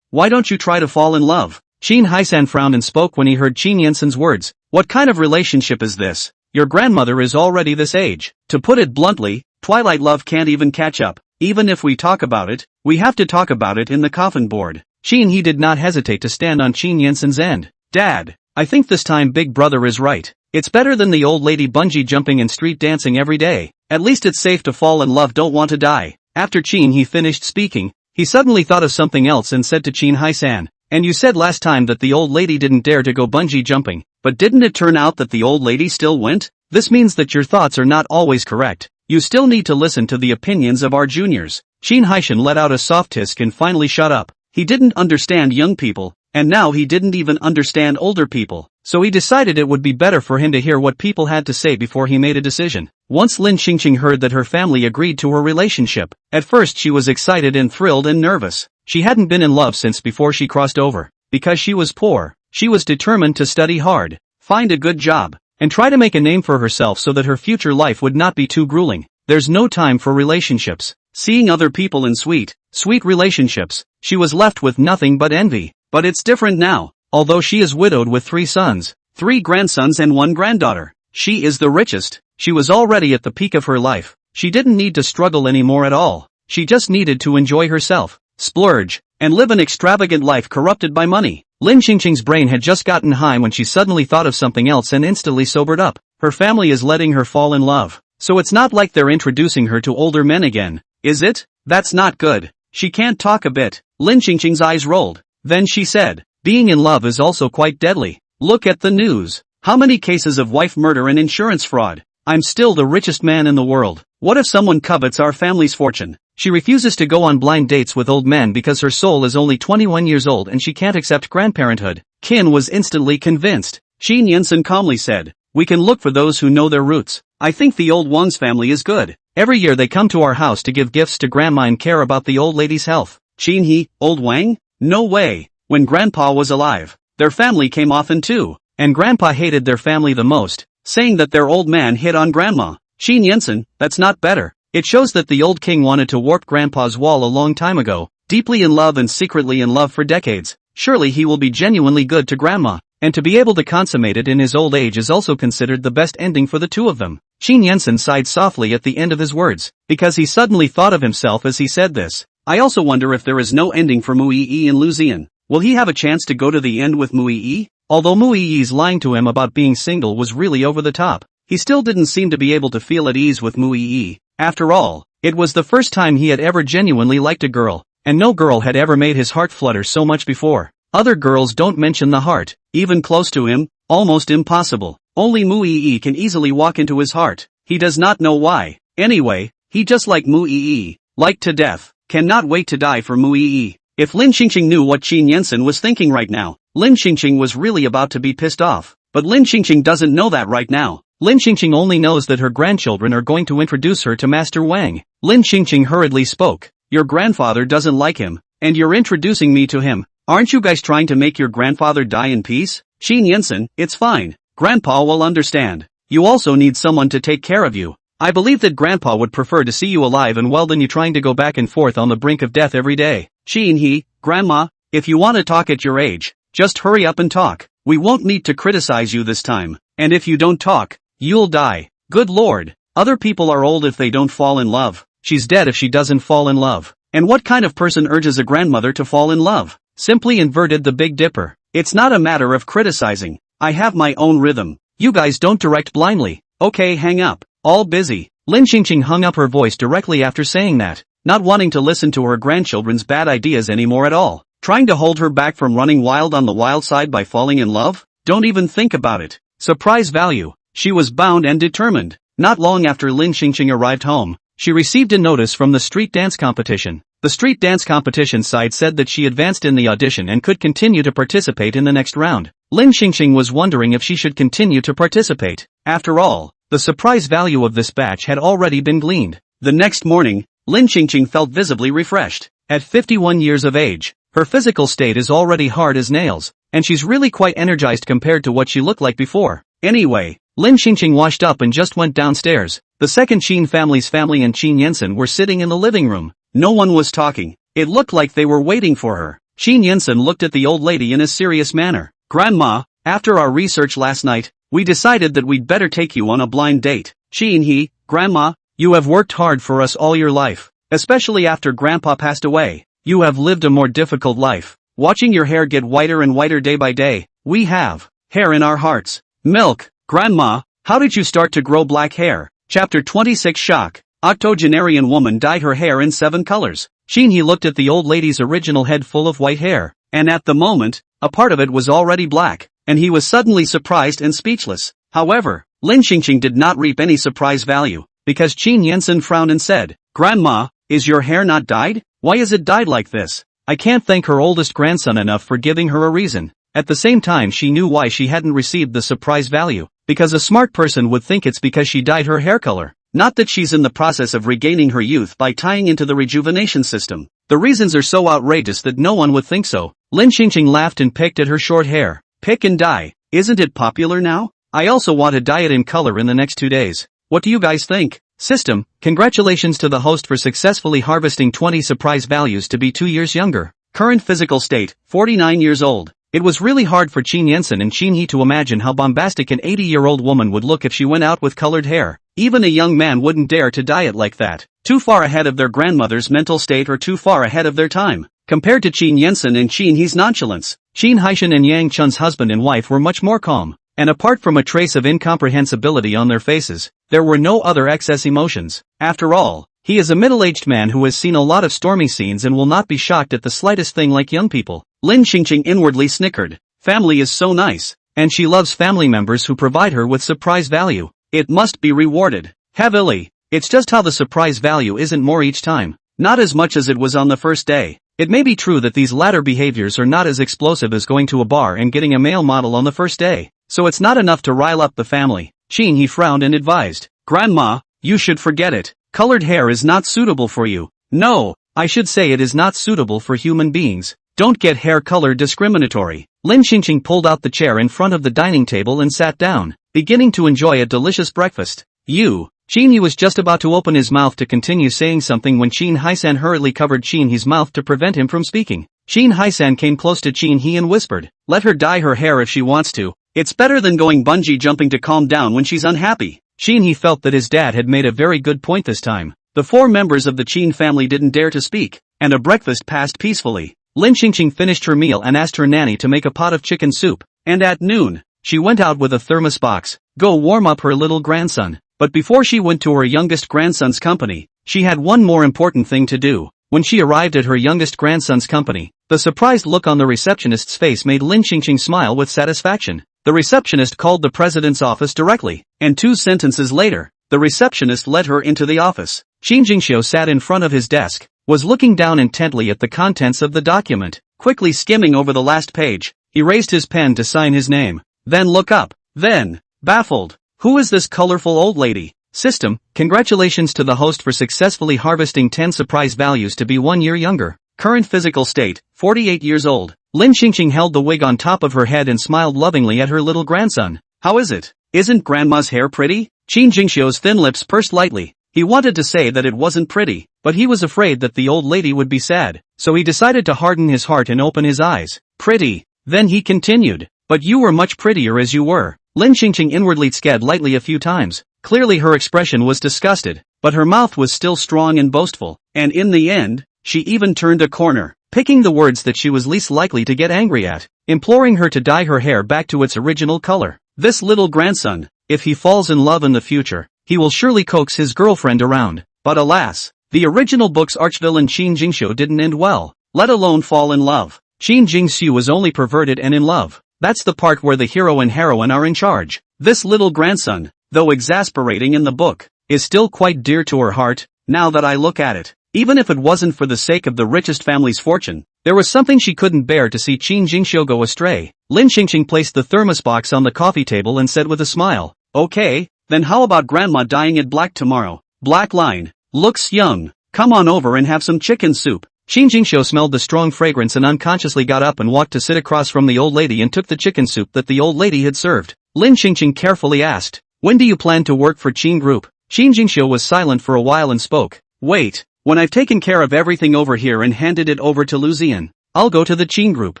Why don't you try to fall in love? Qin Haisan frowned and spoke when he heard Qin Yensen's words. What kind of relationship is this? Your grandmother is already this age. To put it bluntly, Twilight love can't even catch up. Even if we talk about it, we have to talk about it in the coffin board. Qin he did not hesitate to stand on Qin Yensen's end. Dad, I think this time Big Brother is right. It's better than the old lady bungee jumping and street dancing every day. At least it's safe to fall in love, don't want to die. After Qin he finished speaking, he suddenly thought of something else and said to Qin Haisan. And you said last time that the old lady didn't dare to go bungee jumping, but didn't it turn out that the old lady still went? This means that your thoughts are not always correct. You still need to listen to the opinions of our juniors. Qin Haishan let out a soft hiss and finally shut up. He didn't understand young people, and now he didn't even understand older people. So he decided it would be better for him to hear what people had to say before he made a decision. Once Lin Qingqing heard that her family agreed to her relationship, at first she was excited and thrilled and nervous. She hadn't been in love since before she crossed over. Because she was poor, she was determined to study hard, find a good job, and try to make a name for herself so that her future life would not be too grueling. There's no time for relationships. Seeing other people in sweet relationships, she was left with nothing but envy. But it's different now. Although she is widowed with 3 sons, 3 grandsons and 1 granddaughter, she is the richest. She was already at the peak of her life. She didn't need to struggle anymore at all. She just needed to enjoy herself, splurge, and live an extravagant life corrupted by money. Lin Qingqing's brain had just gotten high when she suddenly thought of something else and instantly sobered up. Her family is letting her fall in love. So it's not like they're introducing her to older men again, is it? That's not good. She can't talk a bit. Lin Qingqing's eyes rolled. Then she said, being in love is also quite deadly. Look at the news. How many cases of wife murder and insurance fraud? I'm still the richest man in the world. What if someone covets our family's fortune? She refuses to go on blind dates with old men because her soul is only 21 years old and she can't accept grandparenthood. Qin was instantly convinced. Qin Yensen calmly said, we can look for those who know their roots. I think the old Wang's family is good. Every year they come to our house to give gifts to grandma and care about the old lady's health. Qin he, old Wang? No way. When grandpa was alive, their family came often too. And grandpa hated their family the most, saying that their old man hit on grandma. Qin Yensen, that's not better. It shows that the old king wanted to warp grandpa's wall a long time ago, deeply in love and secretly in love for decades. Surely he will be genuinely good to grandma, and to be able to consummate it in his old age is also considered the best ending for the two of them. Qin Yensen sighed softly at the end of his words, because he suddenly thought of himself as he said this. I also wonder if there is no ending for Mu Yi and Lu Zian. Will he have a chance to go to the end with Mu Yi? Although Mu Yi's lying to him about being single was really over the top, he still didn't seem to be able to feel at ease with Mu Yi. After all, it was the first time he had ever genuinely liked a girl, and no girl had ever made his heart flutter so much before. Other girls don't mention the heart, even close to him, almost impossible. Only Mu Yi can easily walk into his heart. He does not know why. Anyway, he just like Mu Yi, like to death, cannot wait to die for Mu Yi. If Lin Qingqing knew what Qin Yensen was thinking right now, Lin Qingqing was really about to be pissed off. But Lin Qingqing doesn't know that right now. Lin Qingqing only knows that her grandchildren are going to introduce her to Master Wang. Lin Qingqing hurriedly spoke. Your grandfather doesn't like him, and you're introducing me to him. Aren't you guys trying to make your grandfather die in peace? Qin Yensen, it's fine. Grandpa will understand. You also need someone to take care of you. I believe that Grandpa would prefer to see you alive and well than you trying to go back and forth on the brink of death every day. Qin he, Grandma, if you want to talk at your age, Just hurry up and talk. We won't need to criticize you this time. And if you don't talk, you'll die. Good lord. Other people are old if they don't fall in love. She's dead if she doesn't fall in love. And what kind of person urges a grandmother to fall in love? Simply inverted the Big Dipper. It's not a matter of criticizing. I have my own rhythm. You guys don't direct blindly. Okay, hang up. All busy. Lin Xingqing hung up her voice directly after saying that, not wanting to listen to her grandchildren's bad ideas anymore at all. Trying to hold her back from running wild on the wild side by falling in love? Don't even think about it. Surprise value. She was bound and determined. Not long after Lin Xingqing arrived home, she received a notice from the street dance competition. The street dance competition side said that she advanced in the audition and could continue to participate in the next round. Lin Xingqing was wondering if she should continue to participate. After all, the surprise value of this batch had already been gleaned. The next morning, Lin Xingqing felt visibly refreshed. At 51 years of age, her physical state is already hard as nails, and she's really quite energized compared to what she looked like before. Anyway, Lin Xingqing washed up and just went downstairs. The second Qin family's family and Qin Yensen were sitting in the living room. No one was talking. It looked like they were waiting for her. Qin Yensen looked at the old lady in a serious manner. Grandma, after our research last night, we decided that we'd better take you on a blind date. Qin Grandma, you have worked hard for us all your life. Especially after Grandpa passed away. You have lived a more difficult life. Watching your hair get whiter and whiter day by day, we have hair in our hearts. Milk. Grandma, how did you start to grow black hair? Chapter 26 Shock. Octogenarian woman dyed her hair in 7 colors. Qin looked at the old lady's original head full of white hair, and at the moment, a part of it was already black, and he was suddenly surprised and speechless. However, Lin Xingqing did not reap any surprise value, because Qin Yensen frowned and said, Grandma, is your hair not dyed? Why is it dyed like this? I can't thank her oldest grandson enough for giving her a reason. At the same time she knew why she hadn't received the surprise value, because a smart person would think it's because she dyed her hair color. Not that she's in the process of regaining her youth by tying into the rejuvenation system. The reasons are so outrageous that no one would think so. Lin Xingqing laughed and picked at her short hair. Pick and dye. Isn't it popular now? I also want to dye it in color in the next 2 days. What do you guys think? System, congratulations to the host for successfully harvesting 20 surprise values to be 2 years younger. Current physical state, 49 years old. It was really hard for Qin Yensen and Qin He to imagine how bombastic an 80-year-old woman would look if she went out with colored hair. Even a young man wouldn't dare to dye it like that. Too far ahead of their grandmother's mental state or too far ahead of their time. Compared to Qin Yensen and Qin He's nonchalance, Qin Haishan and Yang Chun's husband and wife were much more calm. And apart from a trace of incomprehensibility on their faces, there were no other excess emotions. After all, he is a middle-aged man who has seen a lot of stormy scenes and will not be shocked at the slightest thing like young people. Lin Xingqing inwardly snickered. Family is so nice, and she loves family members who provide her with surprise value. It must be rewarded. Heavily. It's just how the surprise value isn't more each time. Not as much as it was on the first day. It may be true that these latter behaviors are not as explosive as going to a bar and getting a male model on the first day. So it's not enough to rile up the family. Qin He frowned and advised. Grandma, you should forget it. Colored hair is not suitable for you. No, I should say it is not suitable for human beings. Don't get hair color discriminatory. Lin Xingqing pulled out the chair in front of the dining table and sat down, beginning to enjoy a delicious breakfast. Qin He was just about to open his mouth to continue saying something when Qin Haisan hurriedly covered Qin He's mouth to prevent him from speaking. Qin Haisan came close to Qin He and whispered, let her dye her hair if she wants to. It's better than going bungee jumping to calm down when she's unhappy. Qin He felt that his dad had made a very good point this time. The 4 members of the Qin family didn't dare to speak, and a breakfast passed peacefully. Lin Xingqing finished her meal and asked her nanny to make a pot of chicken soup, and at noon, she went out with a thermos box, go warm up her little grandson. But before she went to her youngest grandson's company, she had one more important thing to do. When she arrived at her youngest grandson's company, the surprised look on the receptionist's face made Lin Xingqing smile with satisfaction. The receptionist called the president's office directly, and 2 sentences later, the receptionist led her into the office. Qin Jingxiu sat in front of his desk, was looking down intently at the contents of the document. Quickly skimming over the last page, he raised his pen to sign his name, then look up, then, baffled, who is this colorful old lady? System, congratulations to the host for successfully harvesting 10 surprise values to be 1 year younger. Current physical state, 48 years old. Lin Xingqing held the wig on top of her head and smiled lovingly at her little grandson. How is it? Isn't grandma's hair pretty? Qin Jingxiu's thin lips pursed lightly. He wanted to say that it wasn't pretty, but he was afraid that the old lady would be sad, so he decided to harden his heart and open his eyes. Pretty. Then he continued, "But you were much prettier as you were." Lin Qingqing inwardly sked lightly a few times. Clearly her expression was disgusted, but her mouth was still strong and boastful, and in the end, she even turned a corner, picking the words that she was least likely to get angry at, imploring her to dye her hair back to its original color. This little grandson, if he falls in love in the future, he will surely coax his girlfriend around. But alas, the original book's archvillain Qin Jingxiu didn't end well, let alone fall in love. Qin Jingxiu was only perverted and in love. That's the part where the hero and heroine are in charge. This little grandson, though exasperating in the book, is still quite dear to her heart, now that I look at it. Even if it wasn't for the sake of the richest family's fortune, there was something she couldn't bear to see Qin Jingxiu go astray. Lin Qingqing placed the thermos box on the coffee table and said with a smile, "Okay, then how about grandma dyeing it black tomorrow? Black line. Looks young. Come on over and have some chicken soup." Qin Jingxiu smelled the strong fragrance and unconsciously got up and walked to sit across from the old lady and took the chicken soup that the old lady had served. Lin Qingqing carefully asked, "When do you plan to work for Qin Group?" Qin Jingxiu was silent for a while and spoke, "Wait, when I've taken care of everything over here and handed it over to Luzian, I'll go to the Qin Group."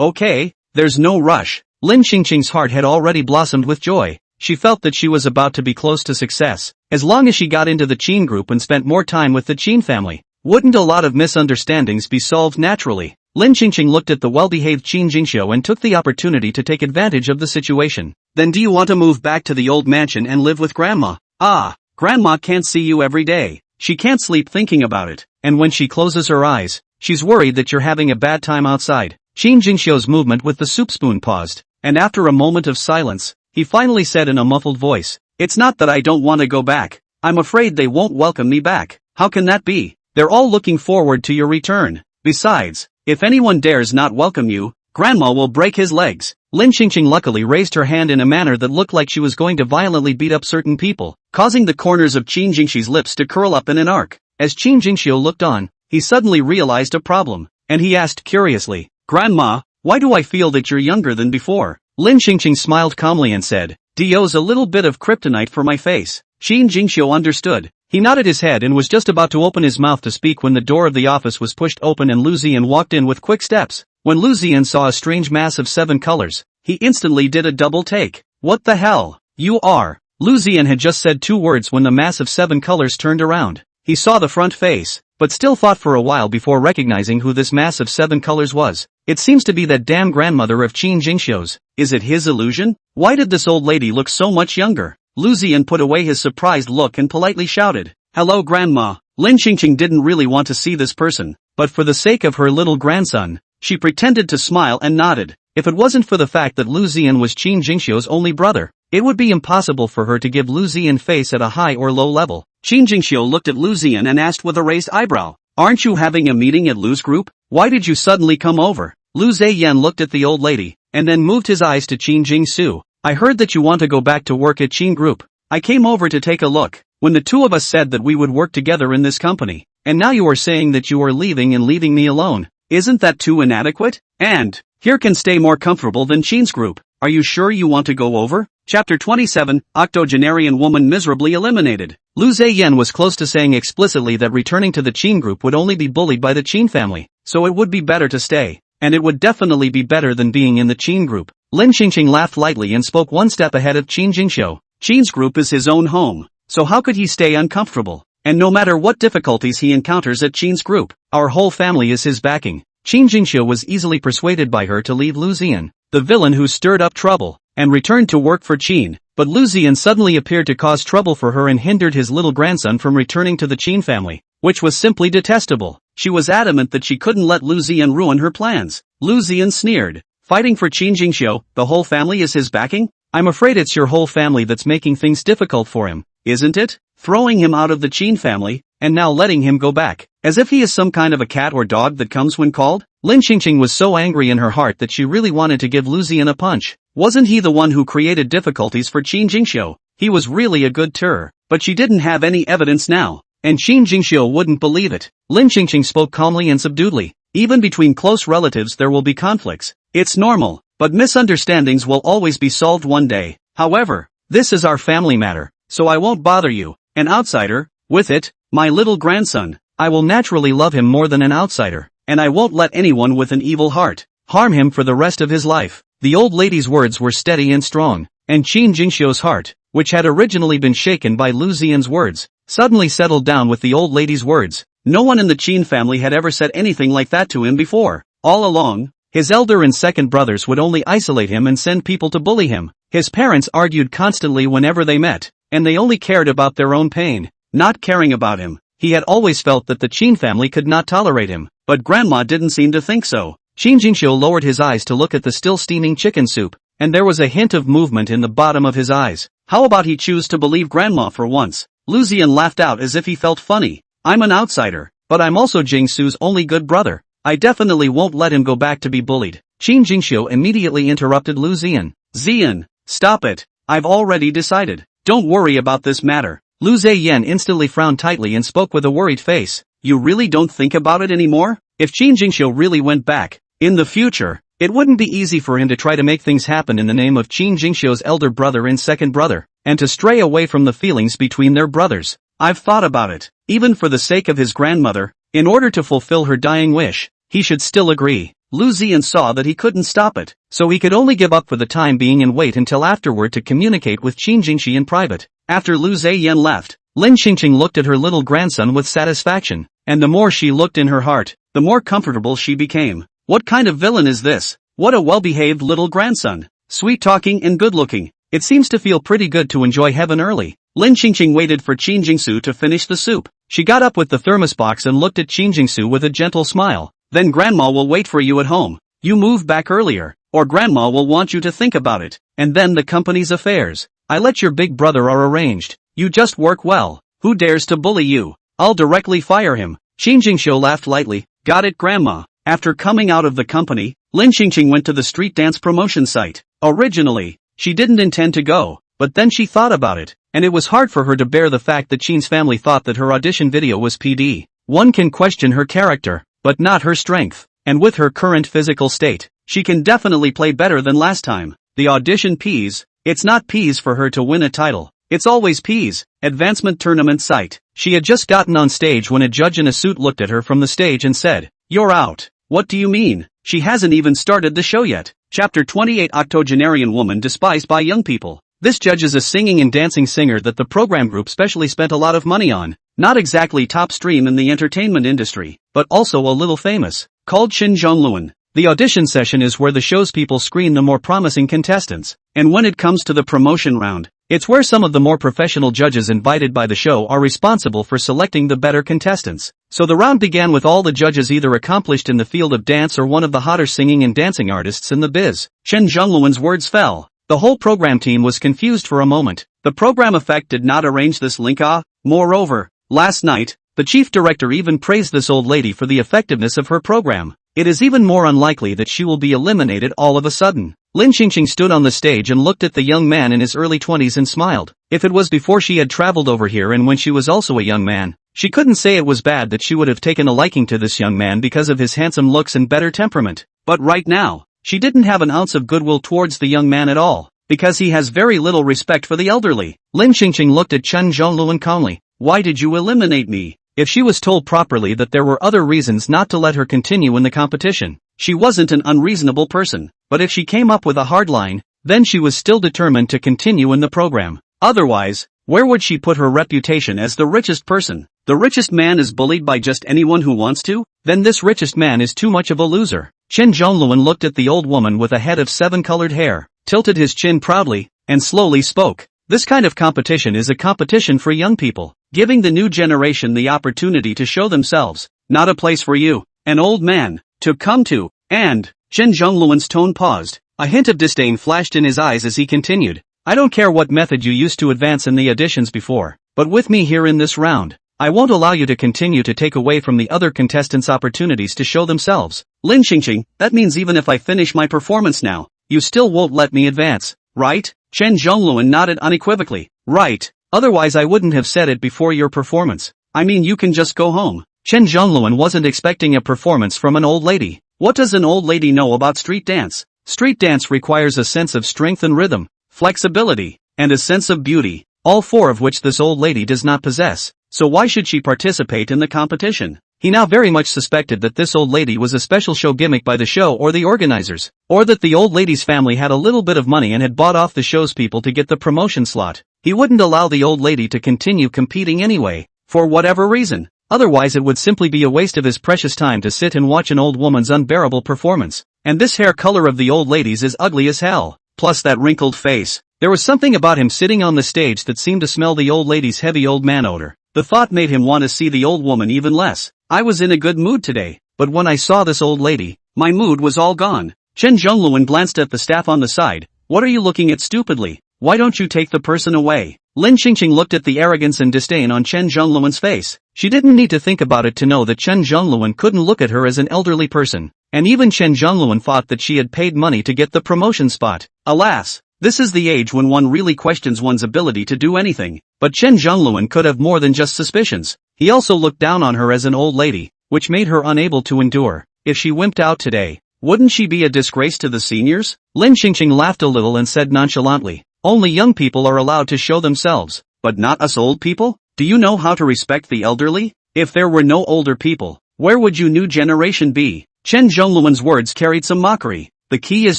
"Okay, there's no rush." Lin Qingqing's heart had already blossomed with joy. She felt that she was about to be close to success, as long as she got into the Qin Group and spent more time with the Qin family. Wouldn't a lot of misunderstandings be solved naturally? Lin Qingqing looked at the well-behaved Qin Jingxiu and took the opportunity to take advantage of the situation. "Then do you want to move back to the old mansion and live with grandma?" "Ah, grandma can't see you every day. She can't sleep thinking about it, and when she closes her eyes, she's worried that you're having a bad time outside." Qin Jingxiu's movement with the soup spoon paused, and after a moment of silence, he finally said in a muffled voice, "It's not that I don't want to go back. I'm afraid they won't welcome me back." "How can that be? They're all looking forward to your return. Besides, if anyone dares not welcome you, grandma will break his legs." Lin Qingqing luckily raised her hand in a manner that looked like she was going to violently beat up certain people, causing the corners of Qin Jingxi's lips to curl up in an arc. As Qin Jingxiu looked on, he suddenly realized a problem, and he asked curiously, "Grandma, why do I feel that you're younger than before?" Lin Qingqing smiled calmly and said, "Dio's a little bit of kryptonite for my face." Qin Jingxiu understood. He nodded his head and was just about to open his mouth to speak when the door of the office was pushed open and Lu Ziyan walked in with quick steps. When Lu Ziyan saw a strange mass of 7 colors, he instantly did a double take. "What the hell? You are..." Lu Ziyan had just said 2 words when the mass of 7 colors turned around. He saw the front face, but still thought for a while before recognizing who this mass of 7 colors was. It seems to be that damn grandmother of Qin Jingxiu's. Is it his illusion? Why did this old lady look so much younger? Lu Ziyan put away his surprised look and politely shouted, "Hello grandma." Lin Qingqing didn't really want to see this person, but for the sake of her little grandson, she pretended to smile and nodded. If it wasn't for the fact that Lu Ziyan was Qin Jingxiu's only brother, it would be impossible for her to give Lu Ziyan face at a high or low level. Qin Jingxiu looked at Lu Ziyan and asked with a raised eyebrow, "Aren't you having a meeting at Lu's group? Why did you suddenly come over?" Lu Ziyan looked at the old lady, and then moved his eyes to Qin Jingxiu. "I heard that you want to go back to work at Qin Group. I came over to take a look. When the two of us said that we would work together in this company, and now you are saying that you are leaving and leaving me alone. Isn't that too inadequate? And here can stay more comfortable than Qin's group. Are you sure you want to go over?" Chapter 27, Octogenarian Woman Miserably Eliminated. Lu Ziyan was close to saying explicitly that returning to the Qin group would only be bullied by the Qin family, so it would be better to stay, and it would definitely be better than being in the Qin group. Lin Qingqing laughed lightly and spoke one step ahead of Qin Jingxiu. Qin's group is his own home, so how could he stay uncomfortable? And no matter what difficulties he encounters at Qin's group, our whole family is his backing. Qin Jingxiu was easily persuaded by her to leave Lu Ziyan, the villain who stirred up trouble, and returned to work for Qin. But Lu Ziyan suddenly appeared to cause trouble for her and hindered his little grandson from returning to the Qin family, which was simply detestable. She was adamant that she couldn't let Lu Ziyan ruin her plans. Lu Ziyan sneered, "Fighting for Qin Jingxiu, the whole family is his backing? I'm afraid it's your whole family that's making things difficult for him, isn't it? Throwing him out of the Qin family, and now letting him go back, as if he is some kind of a cat or dog that comes when called?" Lin Qingqing was so angry in her heart that she really wanted to give Lu Ziyan a punch. Wasn't he the one who created difficulties for Qin Jingxiu? He was really a good terror, but she didn't have any evidence now, and Qin Jingxiu wouldn't believe it. Lin Qingqing spoke calmly and subduedly. "Even between close relatives there will be conflicts. It's normal, but misunderstandings will always be solved one day. However, this is our family matter, so I won't bother you, an outsider, with it. My little grandson, I will naturally love him more than an outsider, and I won't let anyone with an evil heart harm him for the rest of his life. The old lady's words were steady and strong, and Qin Jingxiu's heart, which had originally been shaken by Lu Xian's words, suddenly settled down with the old lady's words. No one in the Qin family had ever said anything like that to him before. All along, his elder and second brothers would only isolate him and send people to bully him. His parents argued constantly whenever they met, and they only cared about their own pain, not caring about him. He had always felt that the Qin family could not tolerate him, but Grandma didn't seem to think so. Qin Jingxiu lowered his eyes to look at the still steaming chicken soup, and there was a hint of movement in the bottom of his eyes. How about he choose to believe Grandma for once? Lu Xian laughed out as if he felt funny. I'm an outsider, but I'm also Jingsu's only good brother. I definitely won't let him go back to be bullied. Qin Jingxiu immediately interrupted Lu Xian. Xian, stop it. I've already decided. Don't worry about this matter. Lu Ziyan instantly frowned tightly and spoke with a worried face. You really don't think about it anymore? If Qin Jingxiu really went back, in the future, it wouldn't be easy for him to try to make things happen in the name of Qin Jingxiu's elder brother and second brother, and to stray away from the feelings between their brothers. I've thought about it. Even for the sake of his grandmother, in order to fulfill her dying wish, he should still agree. Lu Ziyan saw that he couldn't stop it, so he could only give up for the time being and wait until afterward to communicate with Qin Jingxi in private. After Lu Ziyan left, Lin Qingqing looked at her little grandson with satisfaction, and the more she looked in her heart, the more comfortable she became. What kind of villain is this? What a well-behaved little grandson. Sweet-talking and good-looking. It seems to feel pretty good to enjoy heaven early. Lin Qingqing waited for Qin Jingsu to finish the soup. She got up with the thermos box and looked at Qin Jingsu with a gentle smile. Then Grandma will wait for you at home. You move back earlier, or Grandma will want you to think about it, and then the company's affairs. I let your big brother are arranged. You just work well. Who dares to bully you? I'll directly fire him. Qin Jingxiu laughed lightly. Got it, Grandma. After coming out of the company, Lin Qingqing went to the street dance promotion site. Originally, she didn't intend to go, but then she thought about it, and it was hard for her to bear the fact that Qin's family thought that her audition video was PD. One can question her character, but not her strength, and with her current physical state, she can definitely play better than last time. The audition Ps, it's not Ps for her to win a title, it's always Ps, advancement tournament site. She had just gotten on stage when a judge in a suit looked at her from the stage and said, "You're out." What do you mean? She hasn't even started the show yet. Chapter 28 Octogenarian Woman Despised by Young People. This judge is a singing and dancing singer that the program group specially spent a lot of money on. Not exactly top stream in the entertainment industry, but also a little famous. Called Shin Zhongluan. The audition session is where the show's people screen the more promising contestants. And when it comes to the promotion round, it's where some of the more professional judges invited by the show are responsible for selecting the better contestants. So the round began with all the judges either accomplished in the field of dance or one of the hotter singing and dancing artists in the biz. Shen Zhongluan's words fell. The whole program team was confused for a moment. The program effect did not arrange this link. Moreover, last night, the chief director even praised this old lady for the effectiveness of her program. It is even more unlikely that she will be eliminated all of a sudden. Lin Qingqing stood on the stage and looked at the young man in his early 20s and smiled. If it was before she had traveled over here and when she was also a young man, she couldn't say it was bad that she would have taken a liking to this young man because of his handsome looks and better temperament. But right now, she didn't have an ounce of goodwill towards the young man at all, because he has very little respect for the elderly. Lin Qingqing looked at Chen Zhongluan calmly. Why did you eliminate me? If she was told properly that there were other reasons not to let her continue in the competition, she wasn't an unreasonable person, but if she came up with a hard line, then she was still determined to continue in the program. Otherwise, where would she put her reputation as the richest person? The richest man is bullied by just anyone who wants to? Then this richest man is too much of a loser. Chen Zhongluan looked at the old woman with a head of 7-colored hair, tilted his chin proudly, and slowly spoke. This kind of competition is a competition for young people, giving the new generation the opportunity to show themselves, not a place for you, an old man, to come to. And, Chen Zhongluan's tone paused. A hint of disdain flashed in his eyes as he continued. I don't care what method you used to advance in the auditions before, but with me here in this round, I won't allow you to continue to take away from the other contestants' opportunities to show themselves. Lin Qingqing, that means even if I finish my performance now, you still won't let me advance, right? Chen Zhongluan nodded unequivocally. Right, otherwise I wouldn't have said it before your performance. I mean you can just go home. Chen Zhongluan wasn't expecting a performance from an old lady. What does an old lady know about street dance? Street dance requires a sense of strength and rhythm, flexibility, and a sense of beauty, all four of which this old lady does not possess. So why should she participate in the competition? He now very much suspected that this old lady was a special show gimmick by the show or the organizers, or that the old lady's family had a little bit of money and had bought off the show's people to get the promotion slot. He wouldn't allow the old lady to continue competing anyway, for whatever reason. Otherwise it would simply be a waste of his precious time to sit and watch an old woman's unbearable performance. And this hair color of the old lady's is ugly as hell. Plus that wrinkled face. There was something about him sitting on the stage that seemed to smell the old lady's heavy old man odor. The thought made him want to see the old woman even less. I was in a good mood today, but when I saw this old lady, my mood was all gone. Chen Zhongluan glanced at the staff on the side. What are you looking at stupidly? Why don't you take the person away? Lin Qingqing looked at the arrogance and disdain on Chen Zhongluan's face. She didn't need to think about it to know that Chen Zhongluan couldn't look at her as an elderly person. And even Chen Zhongluan thought that she had paid money to get the promotion spot. Alas, this is the age when one really questions one's ability to do anything. But Chen Zhongluan could have more than just suspicions. He also looked down on her as an old lady, which made her unable to endure. If she wimped out today, wouldn't she be a disgrace to the seniors? Lin Qingqing laughed a little and said nonchalantly, only young people are allowed to show themselves, but not us old people? Do you know how to respect the elderly? If there were no older people, where would you new generation be? Chen Zhongluan's words carried some mockery. The key is,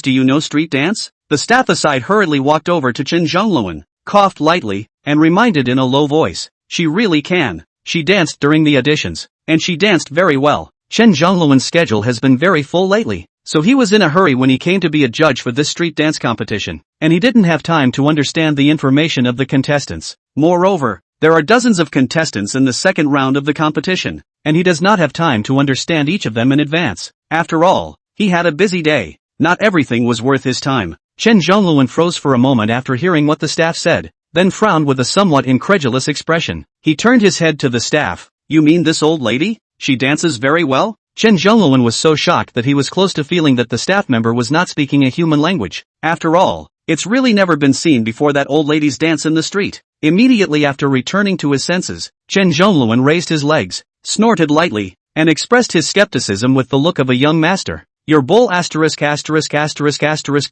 do you know street dance? The staff aside hurriedly walked over to Chen Zhongluan, coughed lightly, and reminded in a low voice, she really can. She danced during the auditions, and she danced very well. Chen Zhongluan's schedule has been very full lately, so he was in a hurry when he came to be a judge for this street dance competition, and he didn't have time to understand the information of the contestants. Moreover, there are dozens of contestants in the second round of the competition, and he does not have time to understand each of them in advance. After all, he had a busy day. Not everything was worth his time. Chen Zhongluan froze for a moment after hearing what the staff said, then frowned with a somewhat incredulous expression. He turned his head to the staff. You mean this old lady? She dances very well? Chen Zhongluan was so shocked that he was close to feeling that the staff member was not speaking a human language. After all, it's really never been seen before that old lady's dance in the street. Immediately after returning to his senses, Chen Zhongluan raised his legs, snorted lightly, and expressed his skepticism with the look of a young master. Your bull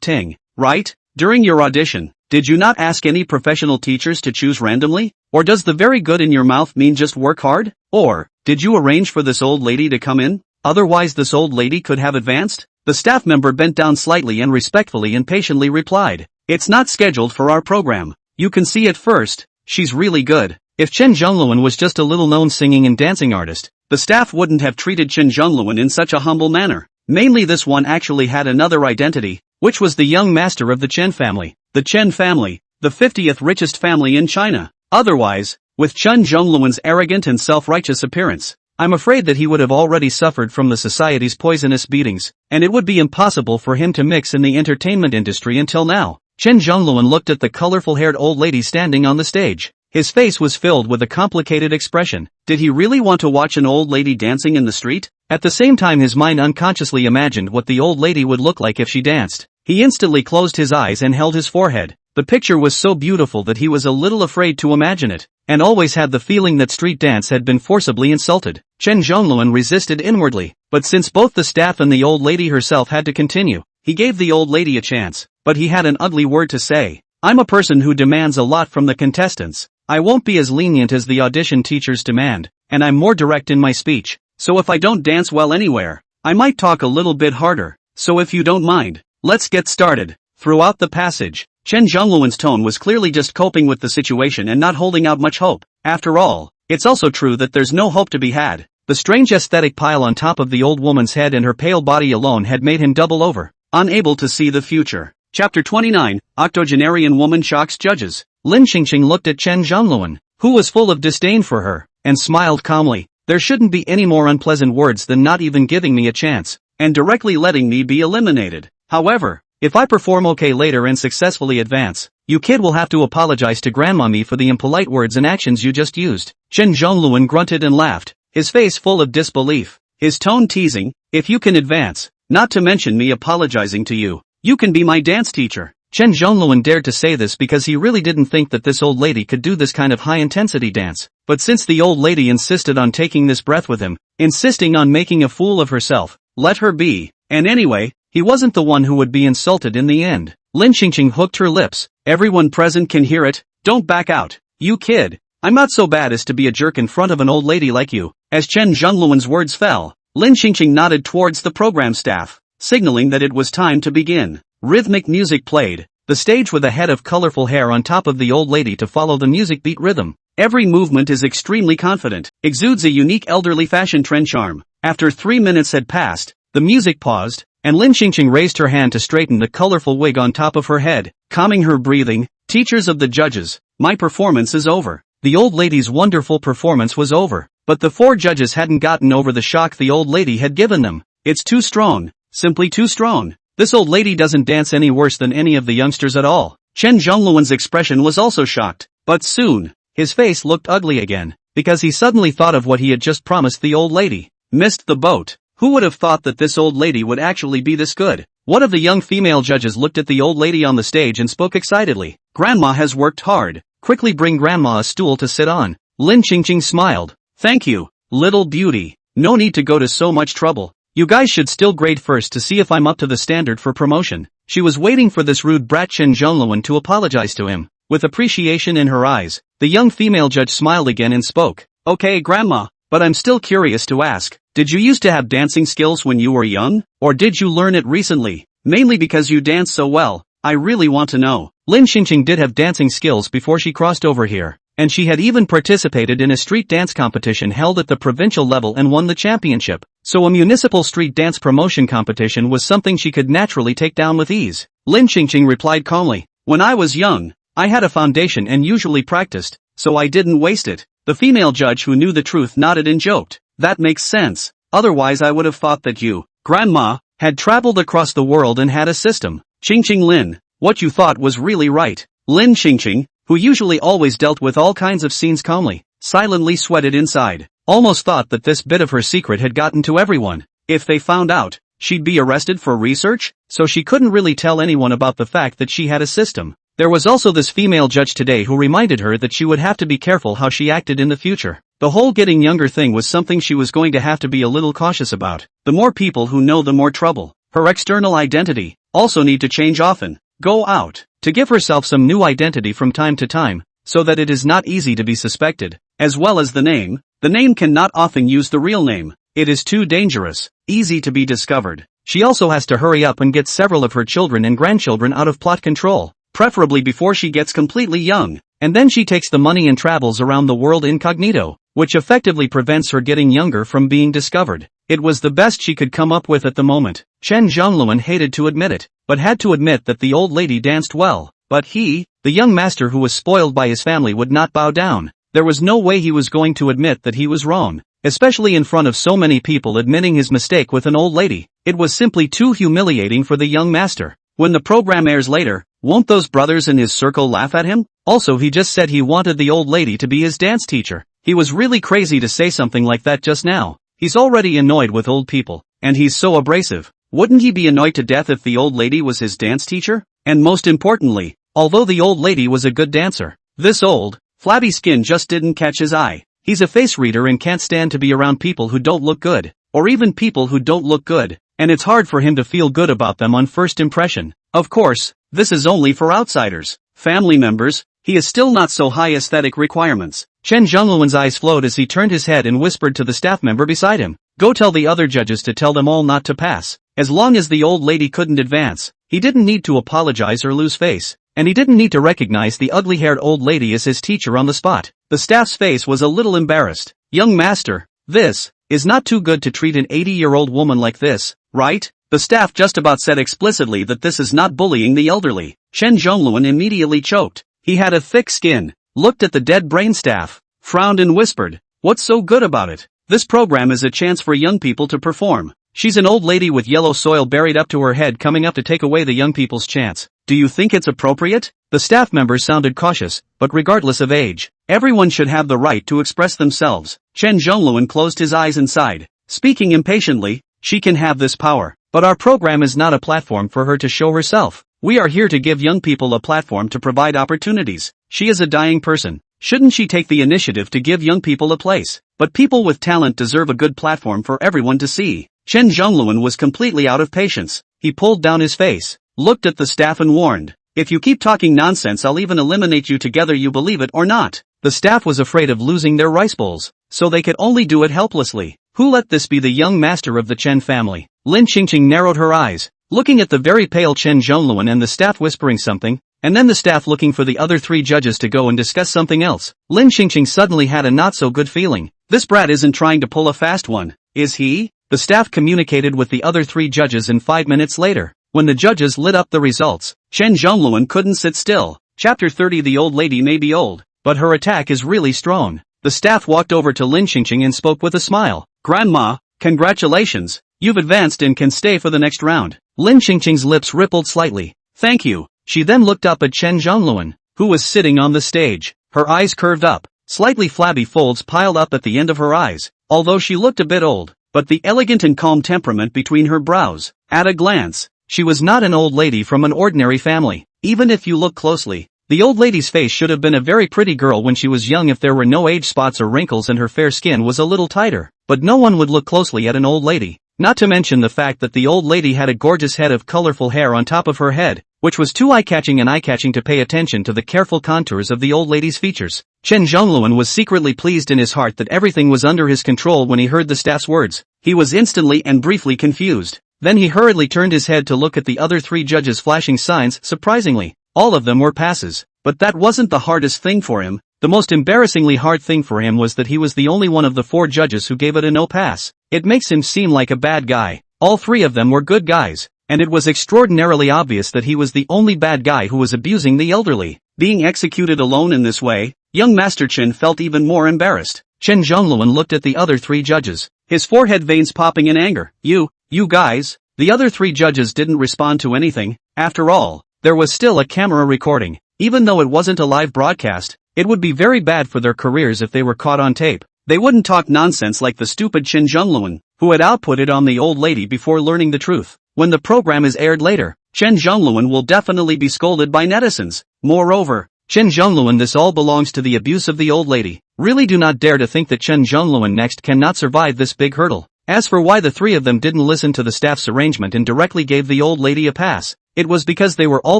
ting, right? During your audition, did you not ask any professional teachers to choose randomly? Or does the very good in your mouth mean just work hard? Or, did you arrange for this old lady to come in? Otherwise this old lady could have advanced? The staff member bent down slightly and respectfully and patiently replied, it's not scheduled for our program. You can see it first. She's really good. If Chen Zhongluan was just a little-known singing and dancing artist, the staff wouldn't have treated Chen Zhongluan in such a humble manner. Mainly this one actually had another identity, which was the young master of the Chen family. The Chen family, the 50th richest family in China. Otherwise, with Chen Zhongluan's arrogant and self-righteous appearance, I'm afraid that he would have already suffered from the society's poisonous beatings, and it would be impossible for him to mix in the entertainment industry until now. Chen Zhongluan looked at the colorful-haired old lady standing on the stage. His face was filled with a complicated expression. Did he really want to watch an old lady dancing in the street? At the same time his mind unconsciously imagined what the old lady would look like if she danced. He instantly closed his eyes and held his forehead. The picture was so beautiful that he was a little afraid to imagine it, and always had the feeling that street dance had been forcibly insulted. Chen Zhongluan resisted inwardly, but since both the staff and the old lady herself had to continue, he gave the old lady a chance. But he had an ugly word to say. I'm a person who demands a lot from the contestants. I won't be as lenient as the audition teachers demand, and I'm more direct in my speech. So if I don't dance well anywhere, I might talk a little bit harder. So if you don't mind, let's get started. Throughout the passage, Chen Zhongluan's tone was clearly just coping with the situation and not holding out much hope. After all, it's also true that there's no hope to be had. The strange aesthetic pile on top of the old woman's head and her pale body alone had made him double over, unable to see the future. Chapter 29, Octogenarian Woman Shocks Judges. Lin Qingqing looked at Chen Zhongluan, who was full of disdain for her, and smiled calmly. There shouldn't be any more unpleasant words than not even giving me a chance, and directly letting me be eliminated. However, if I perform okay later and successfully advance, you kid will have to apologize to Grandmommy for the impolite words and actions you just used. Chen Zhongluan grunted and laughed, his face full of disbelief, his tone teasing, if you can advance, not to mention me apologizing to you, you can be my dance teacher. Chen Zhongluan dared to say this because he really didn't think that this old lady could do this kind of high-intensity dance. But since the old lady insisted on taking this breath with him, insisting on making a fool of herself, let her be. And anyway, he wasn't the one who would be insulted in the end. Lin Qingqing hooked her lips. Everyone present can hear it. Don't back out. You kid. I'm not so bad as to be a jerk in front of an old lady like you." As Chen Zhongluan's words fell, Lin Qingqing nodded towards the program staff, signaling that it was time to begin. Rhythmic music played, the stage with a head of colorful hair on top of the old lady to follow the music beat rhythm. Every movement is extremely confident, exudes a unique elderly fashion trend charm. After 3 minutes had passed, the music paused, and Lin Qingqing raised her hand to straighten the colorful wig on top of her head, calming her breathing. "Teachers of the judges, my performance is over." The old lady's wonderful performance was over, but the 4 judges hadn't gotten over the shock the old lady had given them. "It's too strong, simply too strong. This old lady doesn't dance any worse than any of the youngsters at all." Chen Zhongluan's expression was also shocked, but soon, his face looked ugly again, because he suddenly thought of what he had just promised the old lady. Missed the boat. Who would have thought that this old lady would actually be this good? One of the young female judges looked at the old lady on the stage and spoke excitedly. "Grandma has worked hard. Quickly bring Grandma a stool to sit on." Lin Qingqing smiled. "Thank you, little beauty. No need to go to so much trouble. You guys should still grade first to see if I'm up to the standard for promotion." She was waiting for this rude brat Chen Zhongluan to apologize to him. With appreciation in her eyes, the young female judge smiled again and spoke. "Okay, Grandma, but I'm still curious to ask, did you used to have dancing skills when you were young? Or did you learn it recently? Mainly because you dance so well, I really want to know." Lin Qingqing did have dancing skills before she crossed over here, and she had even participated in a street dance competition held at the provincial level and won the championship, so a municipal street dance promotion competition was something she could naturally take down with ease. Lin Qingqing replied calmly, "When I was young, I had a foundation and usually practiced, so I didn't waste it." The female judge who knew the truth nodded and joked. "That makes sense, otherwise I would have thought that you, Grandma, had traveled across the world and had a system." "Qingqing Lin, what you thought was really right." Lin Qingqing, who usually always dealt with all kinds of scenes calmly, silently sweated inside, almost thought that this bit of her secret had gotten to everyone. If they found out, she'd be arrested for research, so she couldn't really tell anyone about the fact that she had a system. There was also this female judge today who reminded her that she would have to be careful how she acted in the future. The whole getting younger thing was something she was going to have to be a little cautious about. The more people who know, the more trouble. Her external identity also need to change often. Go out, to give herself some new identity from time to time, so that it is not easy to be suspected, as well as the name. The name cannot often use the real name. It is too dangerous, easy to be discovered. She also has to hurry up and get several of her children and grandchildren out of plot control, preferably before she gets completely young, and then she takes the money and travels around the world incognito, which effectively prevents her getting younger from being discovered. It was the best she could come up with at the moment. Chen Zhongluan hated to admit it, but had to admit that the old lady danced well. But he, the young master who was spoiled by his family, would not bow down. There was no way he was going to admit that he was wrong, especially in front of so many people admitting his mistake with an old lady. It was simply too humiliating for the young master. When the program airs later, won't those brothers in his circle laugh at him? Also, he just said he wanted the old lady to be his dance teacher. He was really crazy to say something like that just now. He's already annoyed with old people, and he's so abrasive. Wouldn't he be annoyed to death if the old lady was his dance teacher? And most importantly, although the old lady was a good dancer, this old, flabby skin just didn't catch his eye. He's a face reader and can't stand to be around people who don't look good, or even people who don't look good, and it's hard for him to feel good about them on first impression. Of course, this is only for outsiders, family members. He is still not so high aesthetic requirements. Chen Zhongluan's eyes flowed as he turned his head and whispered to the staff member beside him, "Go tell the other judges to tell them all not to pass." As long as the old lady couldn't advance, he didn't need to apologize or lose face, and he didn't need to recognize the ugly-haired old lady as his teacher on the spot. The staff's face was a little embarrassed. "Young master, this is not too good to treat an 80-year-old woman like this, right?" The staff just about said explicitly that this is not bullying the elderly. Chen Zhongluan immediately choked. He had a thick skin, looked at the dead brain staff, frowned and whispered, "What's so good about it? This program is a chance for young people to perform. She's an old lady with yellow soil buried up to her head coming up to take away the young people's chance. Do you think it's appropriate?" The staff members sounded cautious, but regardless of age, everyone should have the right to express themselves. Chen Zhongluan closed his eyes and sighed, speaking impatiently, "She can have this power, but our program is not a platform for her to show herself. We are here to give young people a platform to provide opportunities. She is a dying person. Shouldn't she take the initiative to give young people a place? But people with talent deserve a good platform for everyone to see." Chen Zhongluan was completely out of patience. He pulled down his face, looked at the staff and warned, "If you keep talking nonsense, I'll even eliminate you together, you believe it or not." The staff was afraid of losing their rice bowls, so they could only do it helplessly. Who let this be? The young master of the Chen family. Lin Qingqing narrowed her eyes, looking at the very pale Chen Zhongluan and the staff whispering something, and then the staff looking for the other 3 judges to go and discuss something else. Lin Qingqing suddenly had a not-so-good feeling. This brat isn't trying to pull a fast one, is he? The staff communicated with the other 3 judges, and 5 minutes later, when the judges lit up the results, Chen Zhongluan couldn't sit still. Chapter 30. The old lady may be old, but her attack is really strong. The staff walked over to Lin Qingqing and spoke with a smile. Grandma, congratulations, you've advanced and can stay for the next round. Lin Qingqing's lips rippled slightly. Thank you. She then looked up at Chen Zhongluan, who was sitting on the stage. Her eyes curved up, slightly flabby folds piled up at the end of her eyes, although she looked a bit old, but the elegant and calm temperament between her brows. At a glance, she was not an old lady from an ordinary family. Even if you look closely, the old lady's face should have been a very pretty girl when she was young if there were no age spots or wrinkles and her fair skin was a little tighter. But no one would look closely at an old lady. Not to mention the fact that the old lady had a gorgeous head of colorful hair on top of her head, which was too eye-catching to pay attention to the careful contours of the old lady's features. Chen Zhongluan was secretly pleased in his heart that everything was under his control when he heard the staff's words. He was instantly and briefly confused. Then he hurriedly turned his head to look at the other 3 judges flashing signs. Surprisingly, all of them were passes. But that wasn't the hardest thing for him. The most embarrassingly hard thing for him was that he was the only one of the 4 judges who gave it a no pass. It makes him seem like a bad guy. All 3 of them were good guys, and it was extraordinarily obvious that he was the only bad guy who was abusing the elderly. Being executed alone in this way, young Master Chen felt even more embarrassed. Chen Zhongluan looked at the other 3 judges, his forehead veins popping in anger. You guys. The other 3 judges didn't respond to anything. After all, there was still a camera recording. Even though it wasn't a live broadcast, it would be very bad for their careers if they were caught on tape. They wouldn't talk nonsense like the stupid Chen Zhongluan, who had outputted on the old lady before learning the truth. When the program is aired later, Chen Zhongluan will definitely be scolded by netizens. Moreover, Chen Zhongluan, this all belongs to the abuse of the old lady. Really do not dare to think that Chen Zhongluan next cannot survive this big hurdle. As for why the 3 of them didn't listen to the staff's arrangement and directly gave the old lady a pass, it was because they were all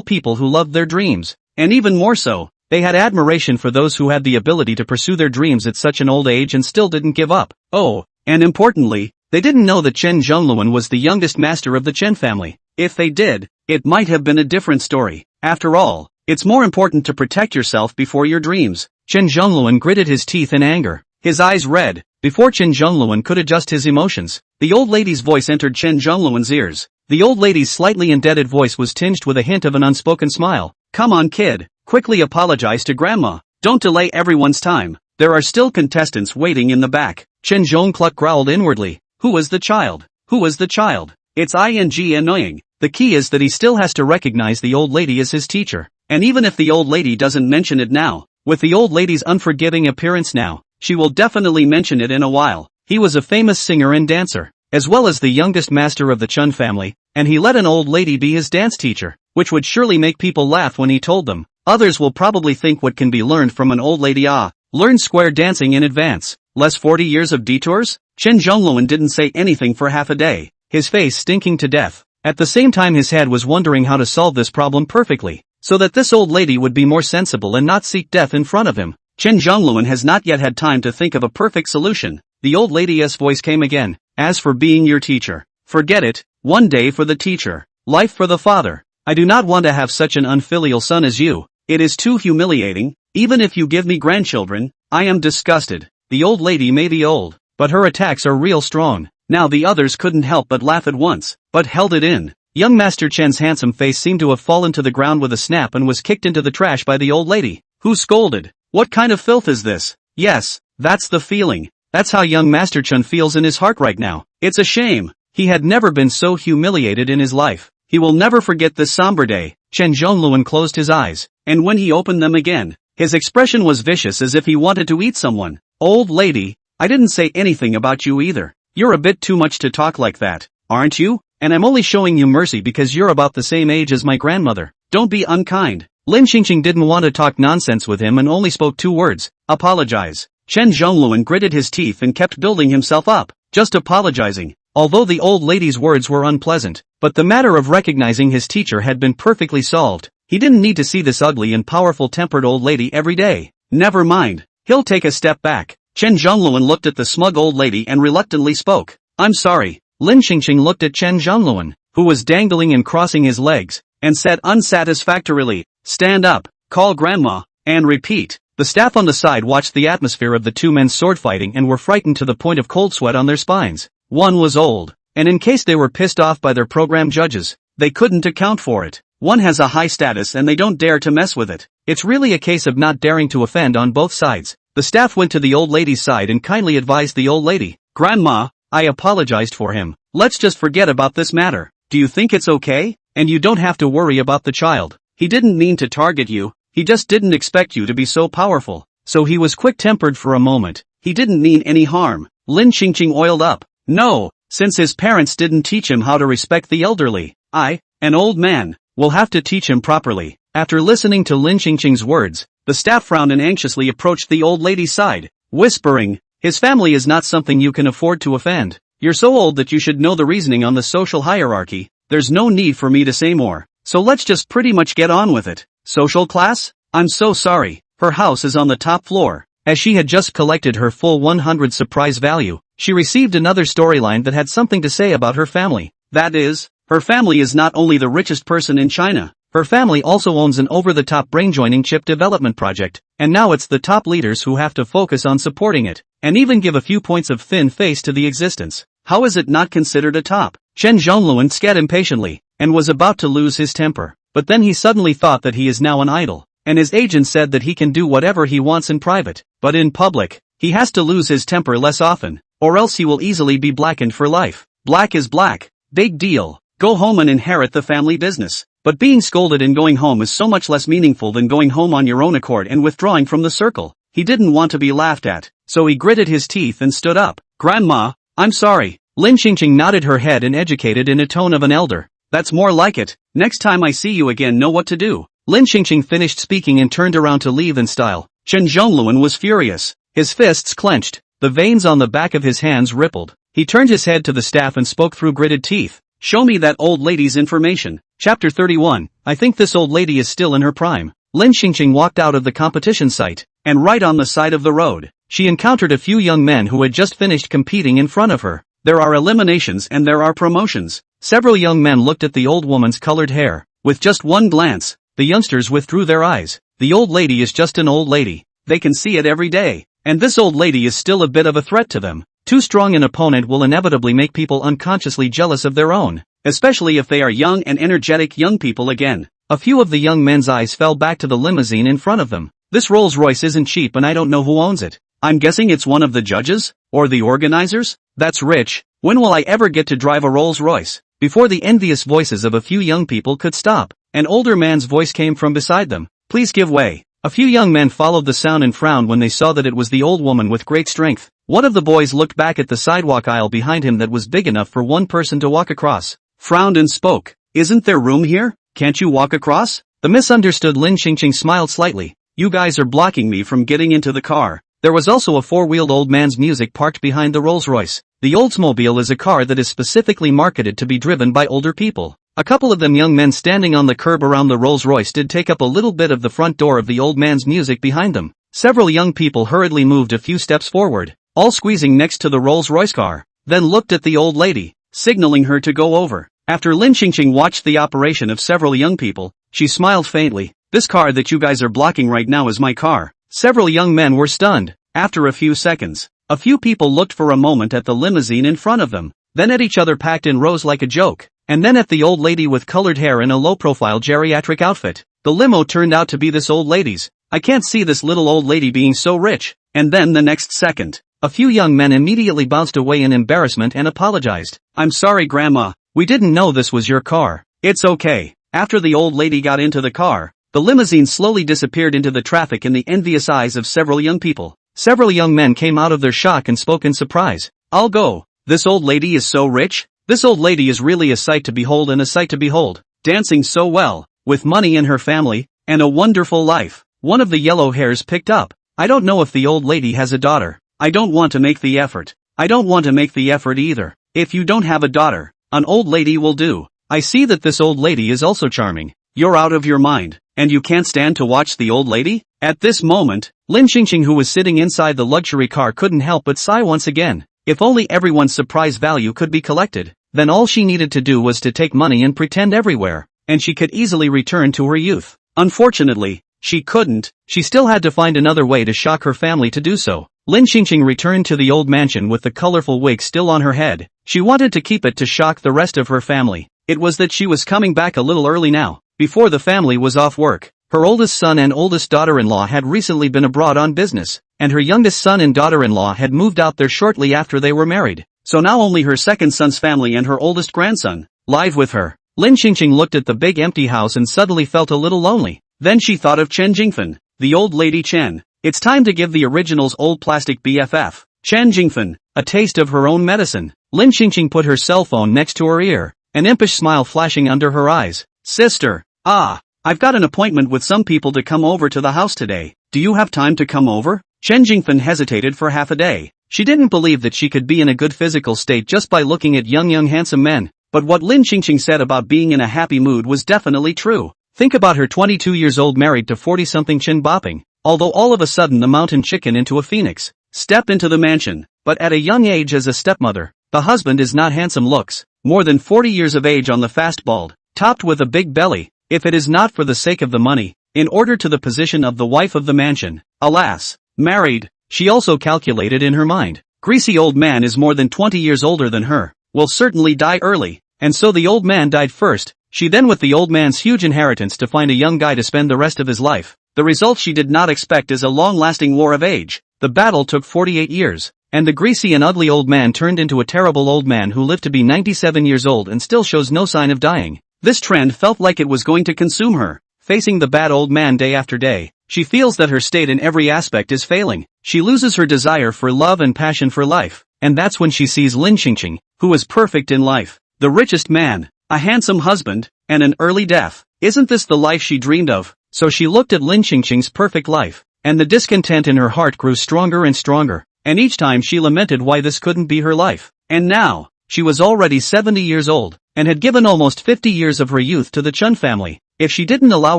people who loved their dreams. And even more so, they had admiration for those who had the ability to pursue their dreams at such an old age and still didn't give up. Oh, and importantly, they didn't know that Chen Zhongluan was the youngest master of the Chen family. If they did, it might have been a different story. After all, it's more important to protect yourself before your dreams. Chen Zhongluan gritted his teeth in anger, his eyes red. Before Chen Zhongluan could adjust his emotions, the old lady's voice entered Chen Zhongluan's ears. The old lady's slightly indebted voice was tinged with a hint of an unspoken smile. Come on, kid, quickly apologize to grandma. Don't delay everyone's time. There are still contestants waiting in the back. Chen Zhongkluk growled inwardly. Who was the child? Who was the child? It's annoying. The key is that he still has to recognize the old lady as his teacher. And even if the old lady doesn't mention it now, with the old lady's unforgiving appearance now, she will definitely mention it in a while. He was a famous singer and dancer, as well as the youngest master of the Chun family, and he let an old lady be his dance teacher, which would surely make people laugh when he told them. Others will probably think what can be learned from an old lady. Learn square dancing in advance. Less 40 years of detours? Chen Zhongluan didn't say anything for half a day, his face stinking to death. At the same time his head was wondering how to solve this problem perfectly, so that this old lady would be more sensible and not seek death in front of him. Chen Zhongluan has not yet had time to think of a perfect solution. The old lady's voice came again. As for being your teacher, forget it. One day for the teacher, life for the father. I do not want to have such an unfilial son as you. It is too humiliating. Even if you give me grandchildren, I am disgusted. The old lady may be old, but her attacks are real strong. Now the others couldn't help but laugh at once, but held it in. Young Master Chen's handsome face seemed to have fallen to the ground with a snap and was kicked into the trash by the old lady, who scolded. What kind of filth is this? Yes, that's the feeling. That's how young Master Chen feels in his heart right now. It's a shame. He had never been so humiliated in his life. He will never forget this somber day. Chen Zhongluan closed his eyes, and when he opened them again, his expression was vicious as if he wanted to eat someone. Old lady, I didn't say anything about you either. You're a bit too much to talk like that, aren't you? And I'm only showing you mercy because you're about the same age as my grandmother. Don't be unkind. Lin Qingqing didn't want to talk nonsense with him and only spoke 2 words. Apologize. Chen Zhongluan gritted his teeth and kept building himself up. Just apologizing. Although the old lady's words were unpleasant, but the matter of recognizing his teacher had been perfectly solved. He didn't need to see this ugly and powerful tempered old lady every day. Never mind. he'll take a step back. Chen Zhongluan looked at the smug old lady and reluctantly spoke. I'm sorry. Lin Qingqing looked at Chen Zhongluan, who was dangling and crossing his legs, and said unsatisfactorily, stand up, call grandma, and repeat. The staff on the side watched the atmosphere of the two men sword fighting and were frightened to the point of cold sweat on their spines. One was old, and in case they were pissed off by their program judges, they couldn't account for it. One has a high status and they don't dare to mess with it. It's really a case of not daring to offend on both sides. The staff went to the old lady's side and kindly advised the old lady, Grandma, I apologized for him. Let's just forget about this matter. Do you think it's okay? And you don't have to worry about the child. He didn't mean to target you, he just didn't expect you to be so powerful. So he was quick-tempered for a moment. He didn't mean any harm. Lin Qingqing oiled up. No, since his parents didn't teach him how to respect the elderly, I, an old man, will have to teach him properly. After listening to Lin Qingqing's words, the staff frowned and anxiously approached the old lady's side, whispering, his family is not something you can afford to offend. You're so old that you should know the reasoning on the social hierarchy. There's no need for me to say more. So let's just pretty much get on with it. Social class? I'm so sorry. Her house is on the top floor. As she had just collected her full 100 surprise value, she received another storyline that had something to say about her family. That is, her family is not only the richest person in China, her family also owns an over-the-top brain-joining chip development project, and now it's the top leaders who have to focus on supporting it, and even give a few points of thin face to the existence. How is it not considered a top? Chen Zhongluan scat impatiently, and was about to lose his temper. But then he suddenly thought that he is now an idol, and his agent said that he can do whatever he wants in private, but in public, he has to lose his temper less often, or else he will easily be blackened for life. Black is black. Big deal. Go home and inherit the family business. But being scolded and going home is so much less meaningful than going home on your own accord and withdrawing from the circle. He didn't want to be laughed at, so he gritted his teeth and stood up. Grandma, I'm sorry. Lin Qingqing nodded her head and educated in a tone of an elder. That's more like it. Next time I see you again, know what to do. Lin Qingqing finished speaking and turned around to leave in style. Chen Zhongluan was furious. His fists clenched. The veins on the back of his hands rippled. He turned his head to the staff and spoke through gritted teeth. Show me that old lady's information. Chapter 31. I think this old lady is still in her prime. Lin Qingqing walked out of the competition site, and right on the side of the road, she encountered a few young men who had just finished competing in front of her. There are eliminations and there are promotions. Several young men looked at the old woman's colored hair. With just one glance, the youngsters withdrew their eyes. The old lady is just an old lady. They can see it every day. And this old lady is still a bit of a threat to them. Too strong an opponent will inevitably make people unconsciously jealous of their own, especially if they are young and energetic young people again. A few of the young men's eyes fell back to the limousine in front of them. This Rolls-Royce isn't cheap and I don't know who owns it. I'm guessing it's one of the judges? Or the organizers? That's rich. When will I ever get to drive a Rolls-Royce? Before the envious voices of a few young people could stop, an older man's voice came from beside them. Please give way. A few young men followed the sound and frowned when they saw that it was the old woman with great strength. One of the boys looked back at the sidewalk aisle behind him that was big enough for one person to walk across, frowned and spoke. Isn't there room here? Can't you walk across? The misunderstood Lin Qingqing smiled slightly. You guys are blocking me from getting into the car. There was also a four-wheeled old man's music parked behind the Rolls-Royce. The Oldsmobile is a car that is specifically marketed to be driven by older people. A couple of them young men standing on the curb around the Rolls-Royce did take up a little bit of the front door of the old man's music behind them. Several young people hurriedly moved a few steps forward, all squeezing next to the Rolls-Royce car, then looked at the old lady, signaling her to go over. After Lin Qingqing watched the operation of several young people, she smiled faintly. This car that you guys are blocking right now is my car. Several young men were stunned. After a few seconds, a few people looked for a moment at the limousine in front of them, then at each other packed in rows like a joke, and then at the old lady with colored hair in a low-profile geriatric outfit. The limo turned out to be this old lady's. I can't see this little old lady being so rich. And then the next second, a few young men immediately bounced away in embarrassment and apologized. I'm sorry, Grandma. We didn't know this was your car. It's okay. After the old lady got into the car, the limousine slowly disappeared into the traffic in the envious eyes of several young people. Several young men came out of their shock and spoke in surprise. I'll go. This old lady is so rich? This old lady is really a sight to behold and a sight to behold. Dancing so well, with money in her family, and a wonderful life. One of the yellow hairs picked up. I don't know if the old lady has a daughter. I don't want to make the effort. I don't want to make the effort either. If you don't have a daughter, an old lady will do. I see that this old lady is also charming. You're out of your mind. And you can't stand to watch the old lady? At this moment, Lin Xingxing, who was sitting inside the luxury car, couldn't help but sigh once again. If only everyone's surprise value could be collected, then all she needed to do was to take money and pretend everywhere, and she could easily return to her youth. Unfortunately, she couldn't. She still had to find another way to shock her family to do so. Lin Xingxing returned to the old mansion with the colorful wig still on her head. She wanted to keep it to shock the rest of her family. It was that she was coming back a little early now, before the family was off work. Her oldest son and oldest daughter-in-law had recently been abroad on business, and her youngest son and daughter-in-law had moved out there shortly after they were married. So now only her second son's family and her oldest grandson live with her. Lin Xingxing looked at the big empty house and suddenly felt a little lonely. Then she thought of Chen Jingfen, the old lady Chen. It's time to give the original's old plastic BFF, Chen Jingfen, a taste of her own medicine. Lin Xingxing put her cell phone next to her ear, an impish smile flashing under her eyes. Sister, I've got an appointment with some people to come over to the house today. Do you have time to come over? Chen Jingfen hesitated for half a day. She didn't believe that she could be in a good physical state just by looking at young handsome men. But what Lin Xingxing said about being in a happy mood was definitely true. Think about her 22 years old married to 40-something Chen Bopping. Although all of a sudden the mountain chicken into a phoenix step into the mansion, but at a young age as a stepmother, the husband is not handsome looks, more than 40 years of age on the fast bald, topped with a big belly. If it is not for the sake of the money, in order to the position of the wife of the mansion, alas, married, she also calculated in her mind. Greasy old man is more than 20 years older than her, will certainly die early, and so the old man died first. She then with the old man's huge inheritance to find a young guy to spend the rest of his life. The result she did not expect is a long-lasting war of age. The battle took 48 years, and the greasy and ugly old man turned into a terrible old man who lived to be 97 years old and still shows no sign of dying. This trend felt like it was going to consume her. Facing the bad old man day after day, she feels that her state in every aspect is failing. She loses her desire for love and passion for life, and that's when she sees Lin Xingxing, who is perfect in life. The richest man, a handsome husband, and an early death. Isn't this the life she dreamed of? So she looked at Lin Xingxing's perfect life, and the discontent in her heart grew stronger and stronger, and each time she lamented why this couldn't be her life. And now, she was already 70 years old, and had given almost 50 years of her youth to the Chun family. If she didn't allow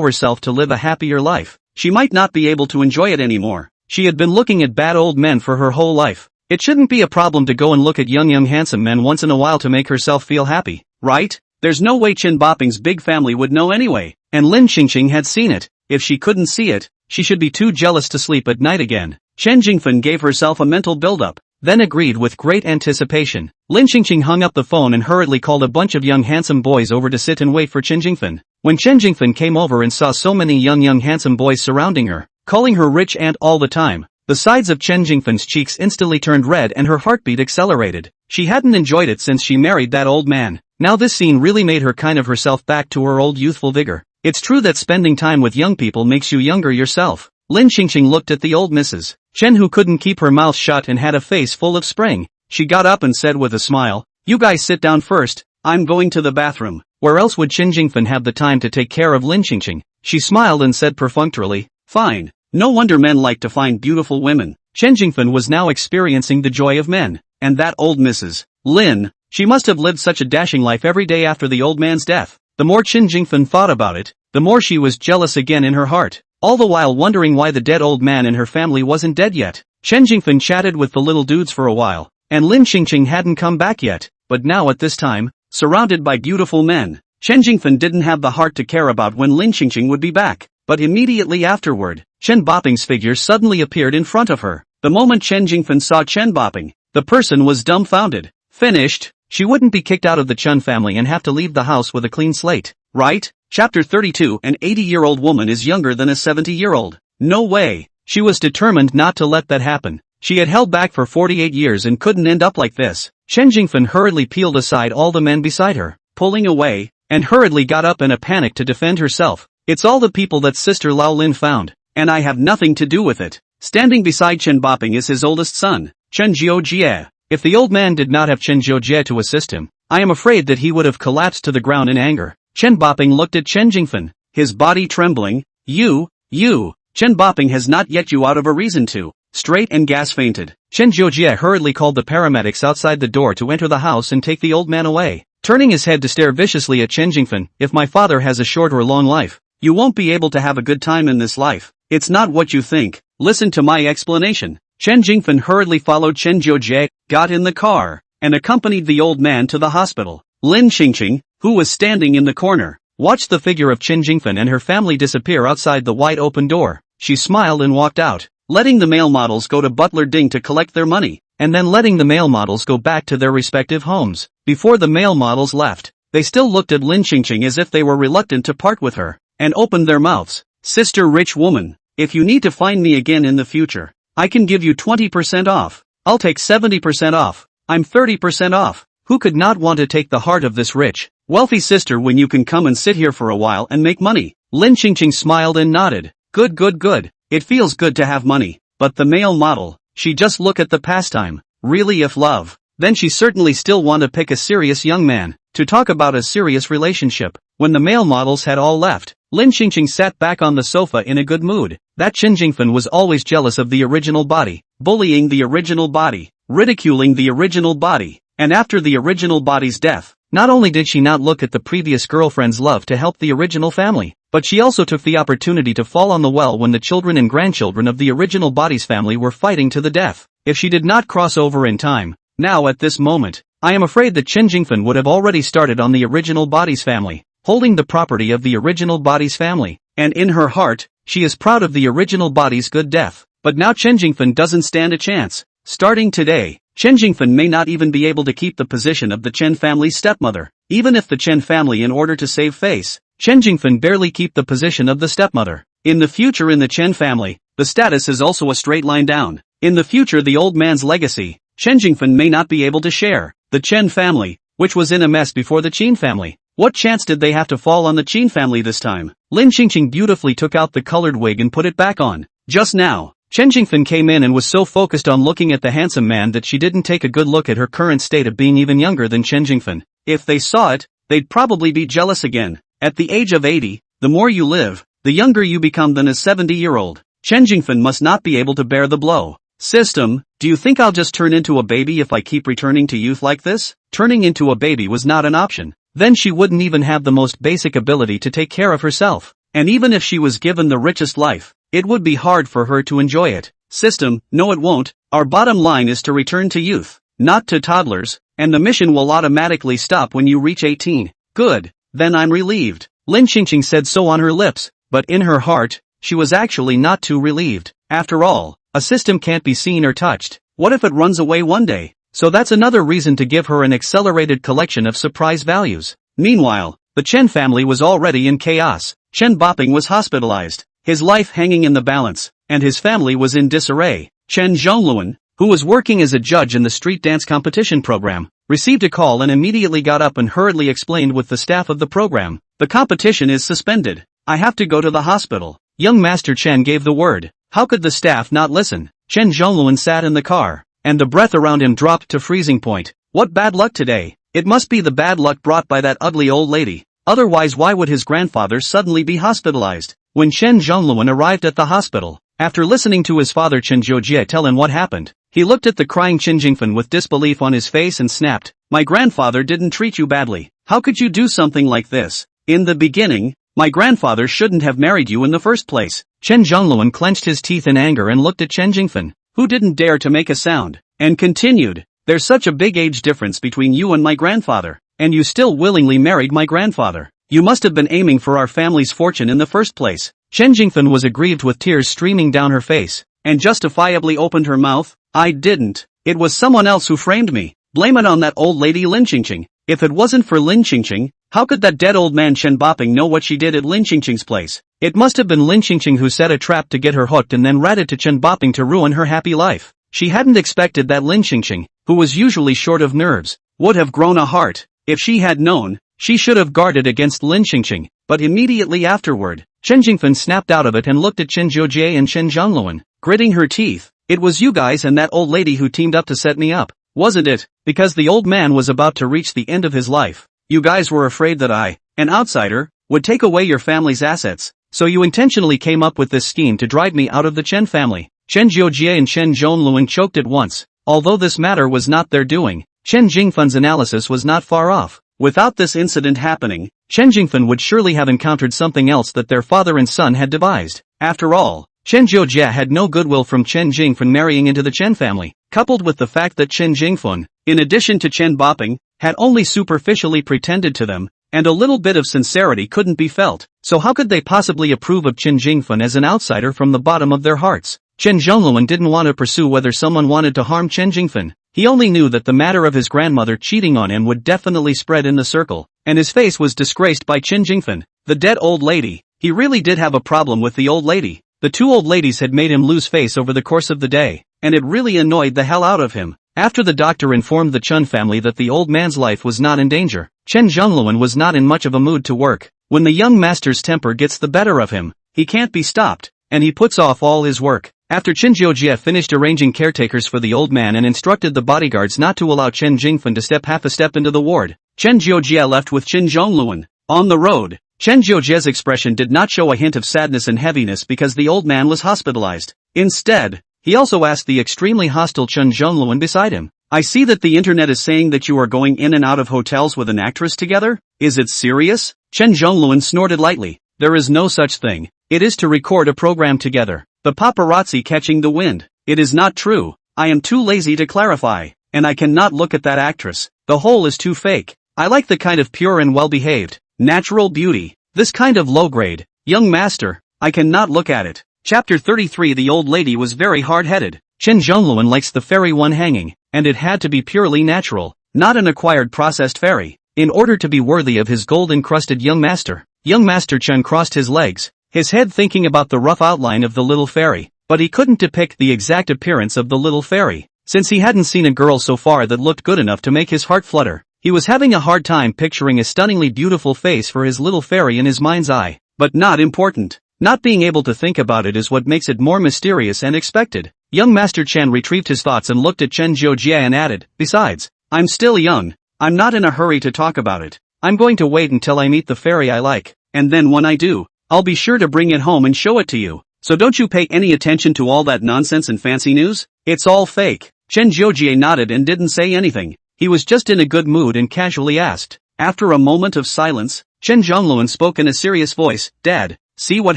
herself to live a happier life, she might not be able to enjoy it anymore. She had been looking at bad old men for her whole life. It shouldn't be a problem to go and look at young handsome men once in a while to make herself feel happy, right? There's no way Chen Bopping's big family would know anyway, and Lin Xingxing had seen it. If she couldn't see it, she should be too jealous to sleep at night again. Chen Jingfen gave herself a mental build-up, then agreed with great anticipation. Lin Xingxing hung up the phone and hurriedly called a bunch of young handsome boys over to sit and wait for Chen Jingfen. When Chen Jingfen came over and saw so many young handsome boys surrounding her, calling her rich aunt all the time, the sides of Chen Jingfen's cheeks instantly turned red and her heartbeat accelerated. She hadn't enjoyed it since she married that old man. Now this scene really made her kind of herself back to her old youthful vigor. It's true that spending time with young people makes you younger yourself. Lin Xingxing looked at the old Mrs. Chen, who couldn't keep her mouth shut and had a face full of spring. She got up and said with a smile, "You guys sit down first, I'm going to the bathroom." Where else would Chen Jingfen have the time to take care of Lin Xingxing? She smiled and said perfunctorily, "Fine. No wonder men like to find beautiful women." Chen Jingfen was now experiencing the joy of men. And that old Mrs. Lin, she must have lived such a dashing life every day after the old man's death. The more Chen Jingfen thought about it, the more she was jealous again in her heart, all the while wondering why the dead old man in her family wasn't dead yet. Chen Jingfen chatted with the little dudes for a while, and Lin Xingxing hadn't come back yet, but now at this time, surrounded by beautiful men, Chen Jingfen didn't have the heart to care about when Lin Xingxing would be back. But immediately afterward, Chen Bopping's figure suddenly appeared in front of her. The moment Chen Jingfen saw Chen Bopping, the person was dumbfounded. Finished. She wouldn't be kicked out of the Chun family and have to leave the house with a clean slate, right? Chapter 32. An 80-year-old woman is younger than a 70-year-old. No way. She was determined not to let that happen. She had held back for 48 years and couldn't end up like this. Chen Jingfen hurriedly peeled aside all the men beside her, pulling away, and hurriedly got up in a panic to defend herself. "It's all the people that Sister Lao Lin found, and I have nothing to do with it." Standing beside Chen Bopping is his oldest son, Chen Jiojie. If the old man did not have Chen Jiojie to assist him, I am afraid that he would have collapsed to the ground in anger. Chen Bopping looked at Chen Jingfen, his body trembling. You, Chen Bopping has not yet you out of a reason to. Straight and gas fainted. Chen Jiojie hurriedly called the paramedics outside the door to enter the house and take the old man away. Turning his head to stare viciously at Chen Jingfen, "If my father has a short or long life, You won't be able to have a good time in this life. It's not what you think. Listen to my explanation. Chen Jingfen hurriedly followed Chen Jiujie, got in the car, and accompanied the old man to the hospital. Lin Qingqing, who was standing in the corner, watched the figure of Chen Jingfen and her family disappear outside the wide-open door. She smiled and walked out, letting the male models go to Butler Ding to collect their money, and then letting the male models go back to their respective homes. Before the male models left, they still looked at Lin Qingqing as if they were reluctant to part with her, and opened their mouths. Sister rich woman, if you need to find me again in the future, I can give you 20% off. I'll take 70% off. I'm 30% off. Who could not want to take the heart of this rich, wealthy sister when you can come and sit here for a while and make money? Lin Qingqing smiled and nodded. Good. It feels good to have money. But the male model, she just look at the pastime. Really, if love, then she certainly still want to pick a serious young man, to talk about a serious relationship. When the male models had all left, Lin Qingqing sat back on the sofa in a good mood. That Chen Jingfen was always jealous of the original body, bullying the original body, ridiculing the original body, and after the original body's death, not only did she not look at the previous girlfriend's love to help the original family, but she also took the opportunity to fall on the well when the children and grandchildren of the original body's family were fighting to the death. If she did not cross over in time, now at this moment, I am afraid that Chen Jingfen would have already started on the original body's family, holding the property of the original body's family, and in her heart, she is proud of the original body's good death. But now Chen Jingfen doesn't stand a chance. Starting today, Chen Jingfen may not even be able to keep the position of the Chen family's stepmother. Even if the Chen family, in order to save face, Chen Jingfen barely keep the position of the stepmother. In the future in the Chen family, the status is also a straight line down. In the future the old man's legacy, Chen Jingfen may not be able to share. The Chen family, which was in a mess before the Qin family. What chance did they have to fall on the Qin family this time? Lin Qingqing beautifully took out the colored wig and put it back on. Just now, Chen Jingfen came in and was so focused on looking at the handsome man that she didn't take a good look at her current state of being even younger than Chen Jingfen. If they saw it, they'd probably be jealous again. At the age of 80, the more you live, the younger you become than a 70-year-old. Chen Jingfen must not be able to bear the blow. System, do you think I'll just turn into a baby if I keep returning to youth like this? Turning into a baby was not an option. Then she wouldn't even have the most basic ability to take care of herself. And even if she was given the richest life, it would be hard for her to enjoy it. System, no it won't. Our bottom line is to return to youth, not to toddlers, and the mission will automatically stop when you reach 18. Good, then I'm relieved. Lin Qingqing said so on her lips, but in her heart, she was actually not too relieved. After all, a system can't be seen or touched. What if it runs away one day? So that's another reason to give her an accelerated collection of surprise values. Meanwhile, the Chen family was already in chaos. Chen Boping was hospitalized, his life hanging in the balance, and his family was in disarray. Chen Zhongluan, who was working as a judge in the street dance competition program, received a call and immediately got up and hurriedly explained with the staff of the program, "The competition is suspended. I have to go to the hospital." Young Master Chen gave the word. How could the staff not listen? Chen Zhongluan sat in the car, and the breath around him dropped to freezing point. What bad luck today? It must be the bad luck brought by that ugly old lady. Otherwise why would his grandfather suddenly be hospitalized? When Chen Zhongluan arrived at the hospital, after listening to his father Chen Jiujie tell him what happened, he looked at the crying Chen Jingfen with disbelief on his face and snapped, "My grandfather didn't treat you badly. How could you do something like this? In the beginning, my grandfather shouldn't have married you in the first place." Chen Zhongluan clenched his teeth in anger and looked at Chen Jingfen, who didn't dare to make a sound, and continued, "There's such a big age difference between you and my grandfather, and you still willingly married my grandfather. You must have been aiming for our family's fortune in the first place." Chen Jingfen was aggrieved with tears streaming down her face, and justifiably opened her mouth. "I didn't. It was someone else who framed me. Blame it on that old lady Lin Qingqing. If it wasn't for Lin Qingqing, how could that dead old man Chen Boping know what she did at Lin Qingqing's place? It must have been Lin Qingqing who set a trap to get her hooked and then ratted to Chen Boping to ruin her happy life. She hadn't expected that Lin Qingqing, who was usually short of nerves, would have grown a heart. If she had known, she should have guarded against Lin Qingqing. But immediately afterward, Chen Jingfen snapped out of it and looked at Chen Jiujie and Chen Zhongluan, gritting her teeth. "It was you guys and that old lady who teamed up to set me up, wasn't it? Because the old man was about to reach the end of his life. You guys were afraid that I, an outsider, would take away your family's assets. So you intentionally came up with this scheme to drive me out of the Chen family." Chen Jiujie and Chen Zhongluan choked at once. Although this matter was not their doing, Chen Jingfen's analysis was not far off. Without this incident happening, Chen Jingfen would surely have encountered something else that their father and son had devised. After all, Chen Jiujia had no goodwill from Chen Jingfen marrying into the Chen family, coupled with the fact that Chen Jingfen, in addition to Chen Boping, had only superficially pretended to them, and a little bit of sincerity couldn't be felt, so how could they possibly approve of Chen Jingfen as an outsider from the bottom of their hearts? Chen Zhongluan didn't want to pursue whether someone wanted to harm Chen Jingfen. He only knew that the matter of his grandmother cheating on him would definitely spread in the circle, and his face was disgraced by Chen Jingfen, the dead old lady. He really did have a problem with the old lady. The two old ladies had made him lose face over the course of the day, and it really annoyed the hell out of him. After the doctor informed the Chun family that the old man's life was not in danger, Chen Zhongluan was not in much of a mood to work. When the young master's temper gets the better of him, he can't be stopped, and he puts off all his work. After Chen Jiujia finished arranging caretakers for the old man and instructed the bodyguards not to allow Chen Jingfen to step half a step into the ward, Chen Jiujia left with Chen Zhongluan. On the road, Chen Jiujia's expression did not show a hint of sadness and heaviness because the old man was hospitalized. Instead, he also asked the extremely hostile Chen Zhongluan beside him, "I see that the internet is saying that you are going in and out of hotels with an actress together? Is it serious?" Chen Zhongluan snorted lightly. "There is no such thing. It is to record a program together. The paparazzi catching the wind. It is not true. I am too lazy to clarify, and I cannot look at that actress. The whole is too fake. I like the kind of pure and well-behaved, natural beauty. This kind of low-grade, young master, I cannot look at it." Chapter 33. The old lady was very hard-headed. Chen Zhongluan likes the fairy one hanging, and it had to be purely natural, not an acquired processed fairy, in order to be worthy of his gold-encrusted young master. Young Master Chen crossed his legs, his head thinking about the rough outline of the little fairy, but he couldn't depict the exact appearance of the little fairy, since he hadn't seen a girl so far that looked good enough to make his heart flutter. He was having a hard time picturing a stunningly beautiful face for his little fairy in his mind's eye, but not important. Not being able to think about it is what makes it more mysterious and expected. Young Master Chen retrieved his thoughts and looked at Chen Jiujia and added, "Besides, I'm still young. I'm not in a hurry to talk about it. I'm going to wait until I meet the fairy I like, and then when I do, I'll be sure to bring it home and show it to you. So don't you pay any attention to all that nonsense and fancy news? It's all fake." Chen Jiujia nodded and didn't say anything. He was just in a good mood and casually asked. After a moment of silence, Chen Zhongluan spoke in a serious voice, "Dad, see what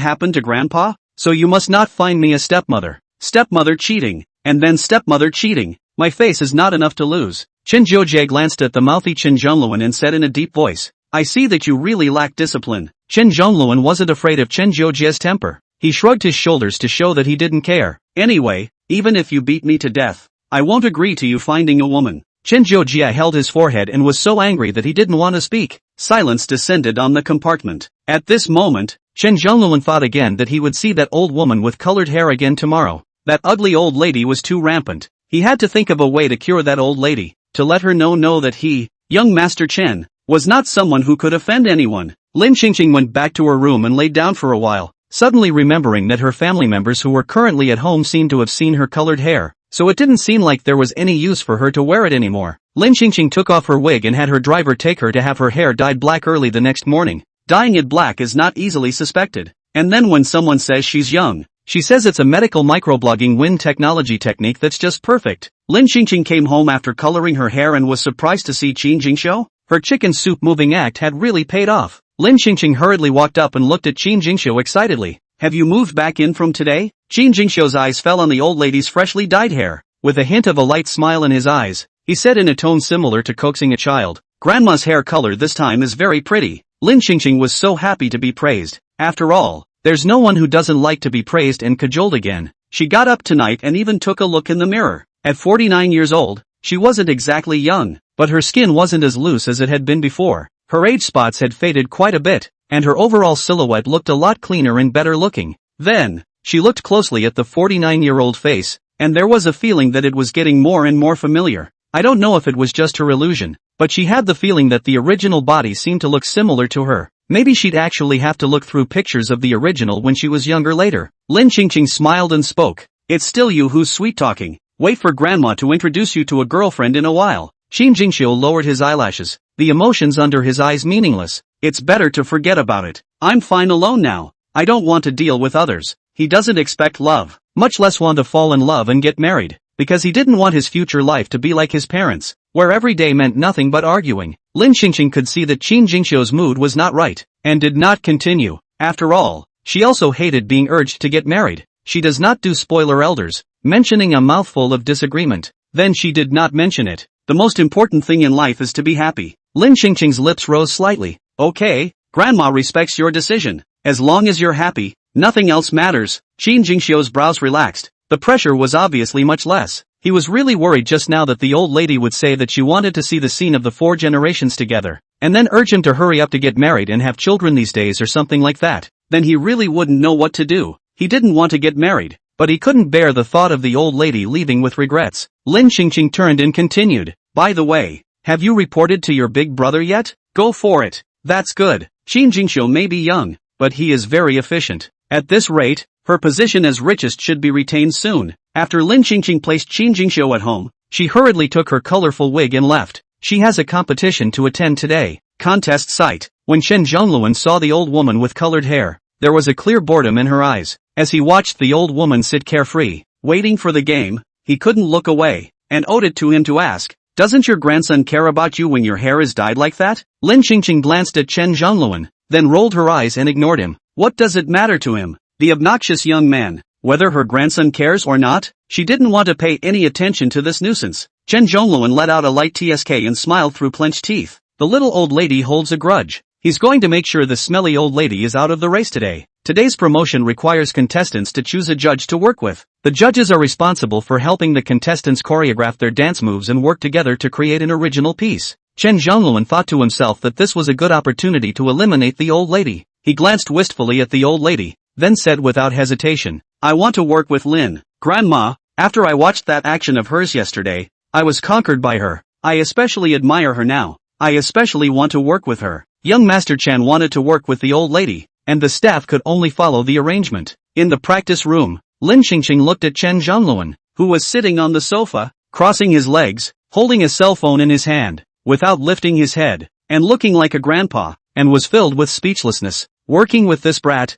happened to Grandpa? So you must not find me a stepmother. Stepmother cheating, and then stepmother cheating. My face is not enough to lose." Chen Jiujia glanced at the mouthy Chen Zhongluan and said in a deep voice, "I see that you really lack discipline." Chen Zhongluan wasn't afraid of Chen Jiujia's temper. He shrugged his shoulders to show that he didn't care. "Anyway, even if you beat me to death, I won't agree to you finding a woman." Chen Jiujia held his forehead and was so angry that he didn't want to speak. Silence descended on the compartment. At this moment, Chen Zhongluan thought again that he would see that old woman with colored hair again tomorrow. That ugly old lady was too rampant. He had to think of a way to cure that old lady, to let her know that he, young Master Chen, was not someone who could offend anyone. Lin Qingqing went back to her room and laid down for a while, suddenly remembering that her family members who were currently at home seemed to have seen her colored hair, so it didn't seem like there was any use for her to wear it anymore. Lin Qingqing took off her wig and had her driver take her to have her hair dyed black early the next morning. Dyeing it black is not easily suspected. And then when someone says she's young, she says it's a medical microblogging wind technology technique that's just perfect. Lin Qingqing came home after coloring her hair and was surprised to see Qin Jingshu. Her chicken soup moving act had really paid off. Lin Qingqing hurriedly walked up and looked at Qin Jingshu excitedly. "Have you moved back in from today?" Qin Jingshu's eyes fell on the old lady's freshly dyed hair. With a hint of a light smile in his eyes, he said in a tone similar to coaxing a child, "Grandma's hair color this time is very pretty." Lin Qingqing was so happy to be praised. After all, there's no one who doesn't like to be praised and cajoled again. She got up tonight and even took a look in the mirror. At 49 years old, she wasn't exactly young, but her skin wasn't as loose as it had been before. Her age spots had faded quite a bit, and her overall silhouette looked a lot cleaner and better looking. Then, she looked closely at the 49-year-old face, and there was a feeling that it was getting more and more familiar. I don't know if it was just her illusion, but she had the feeling that the original body seemed to look similar to her. Maybe she'd actually have to look through pictures of the original when she was younger later. Lin Qingqing smiled and spoke. "It's still you who's sweet-talking. Wait for Grandma to introduce you to a girlfriend in a while." Qin Jingshu lowered his eyelashes, the emotions under his eyes meaningless. "It's better to forget about it. I'm fine alone now. I don't want to deal with others." He doesn't expect love, much less want to fall in love and get married, because he didn't want his future life to be like his parents, where every day meant nothing but arguing. Lin Xingqing could see that Qin Jingxiu's mood was not right, and did not continue. After all, she also hated being urged to get married. She does not do spoiler elders, mentioning a mouthful of disagreement. Then she did not mention it. The most important thing in life is to be happy. Lin Xingqing's lips rose slightly. Okay, Grandma respects your decision. As long as you're happy, nothing else matters. Qin Jingxiu's brows relaxed. The pressure was obviously much less. He was really worried just now that the old lady would say that she wanted to see the scene of the 4 generations together, and then urge him to hurry up to get married and have children these days or something like that. Then he really wouldn't know what to do. He didn't want to get married, but he couldn't bear the thought of the old lady leaving with regrets. Lin Xingqing turned and continued. By the way, have you reported to your big brother yet? Go for it. That's good. Qin Jingxiu may be young, but he is very efficient. At this rate, her position as richest should be retained soon. After Lin Xingqing placed Qin Jingxiu at home, she hurriedly took her colorful wig and left. She has a competition to attend today. Contest site. When Shen Zhongluan saw the old woman with colored hair, there was a clear boredom in her eyes. As he watched the old woman sit carefree, waiting for the game, he couldn't look away, and owed it to him to ask, doesn't your grandson care about you when your hair is dyed like that? Lin Xingqing glanced at Chen Zhongluan, then rolled her eyes and ignored him. What does it matter to him? The obnoxious young man. Whether her grandson cares or not, she didn't want to pay any attention to this nuisance. Chen Zhongluan let out a light tsk and smiled through clenched teeth. The little old lady holds a grudge. He's going to make sure the smelly old lady is out of the race today. Today's promotion requires contestants to choose a judge to work with. The judges are responsible for helping the contestants choreograph their dance moves and work together to create an original piece. Chen Zhongluan thought to himself that this was a good opportunity to eliminate the old lady. He glanced wistfully at the old lady, then said without hesitation, I want to work with Lin. Grandma, after I watched that action of hers yesterday, I was conquered by her. I especially admire her now. I especially want to work with her. Young Master Chen wanted to work with the old lady, and the staff could only follow the arrangement. In the practice room, Lin Xingqing looked at Chen Zhongluan, who was sitting on the sofa, crossing his legs, holding a cell phone in his hand, without lifting his head, and looking like a grandpa, and was filled with speechlessness. Working with this brat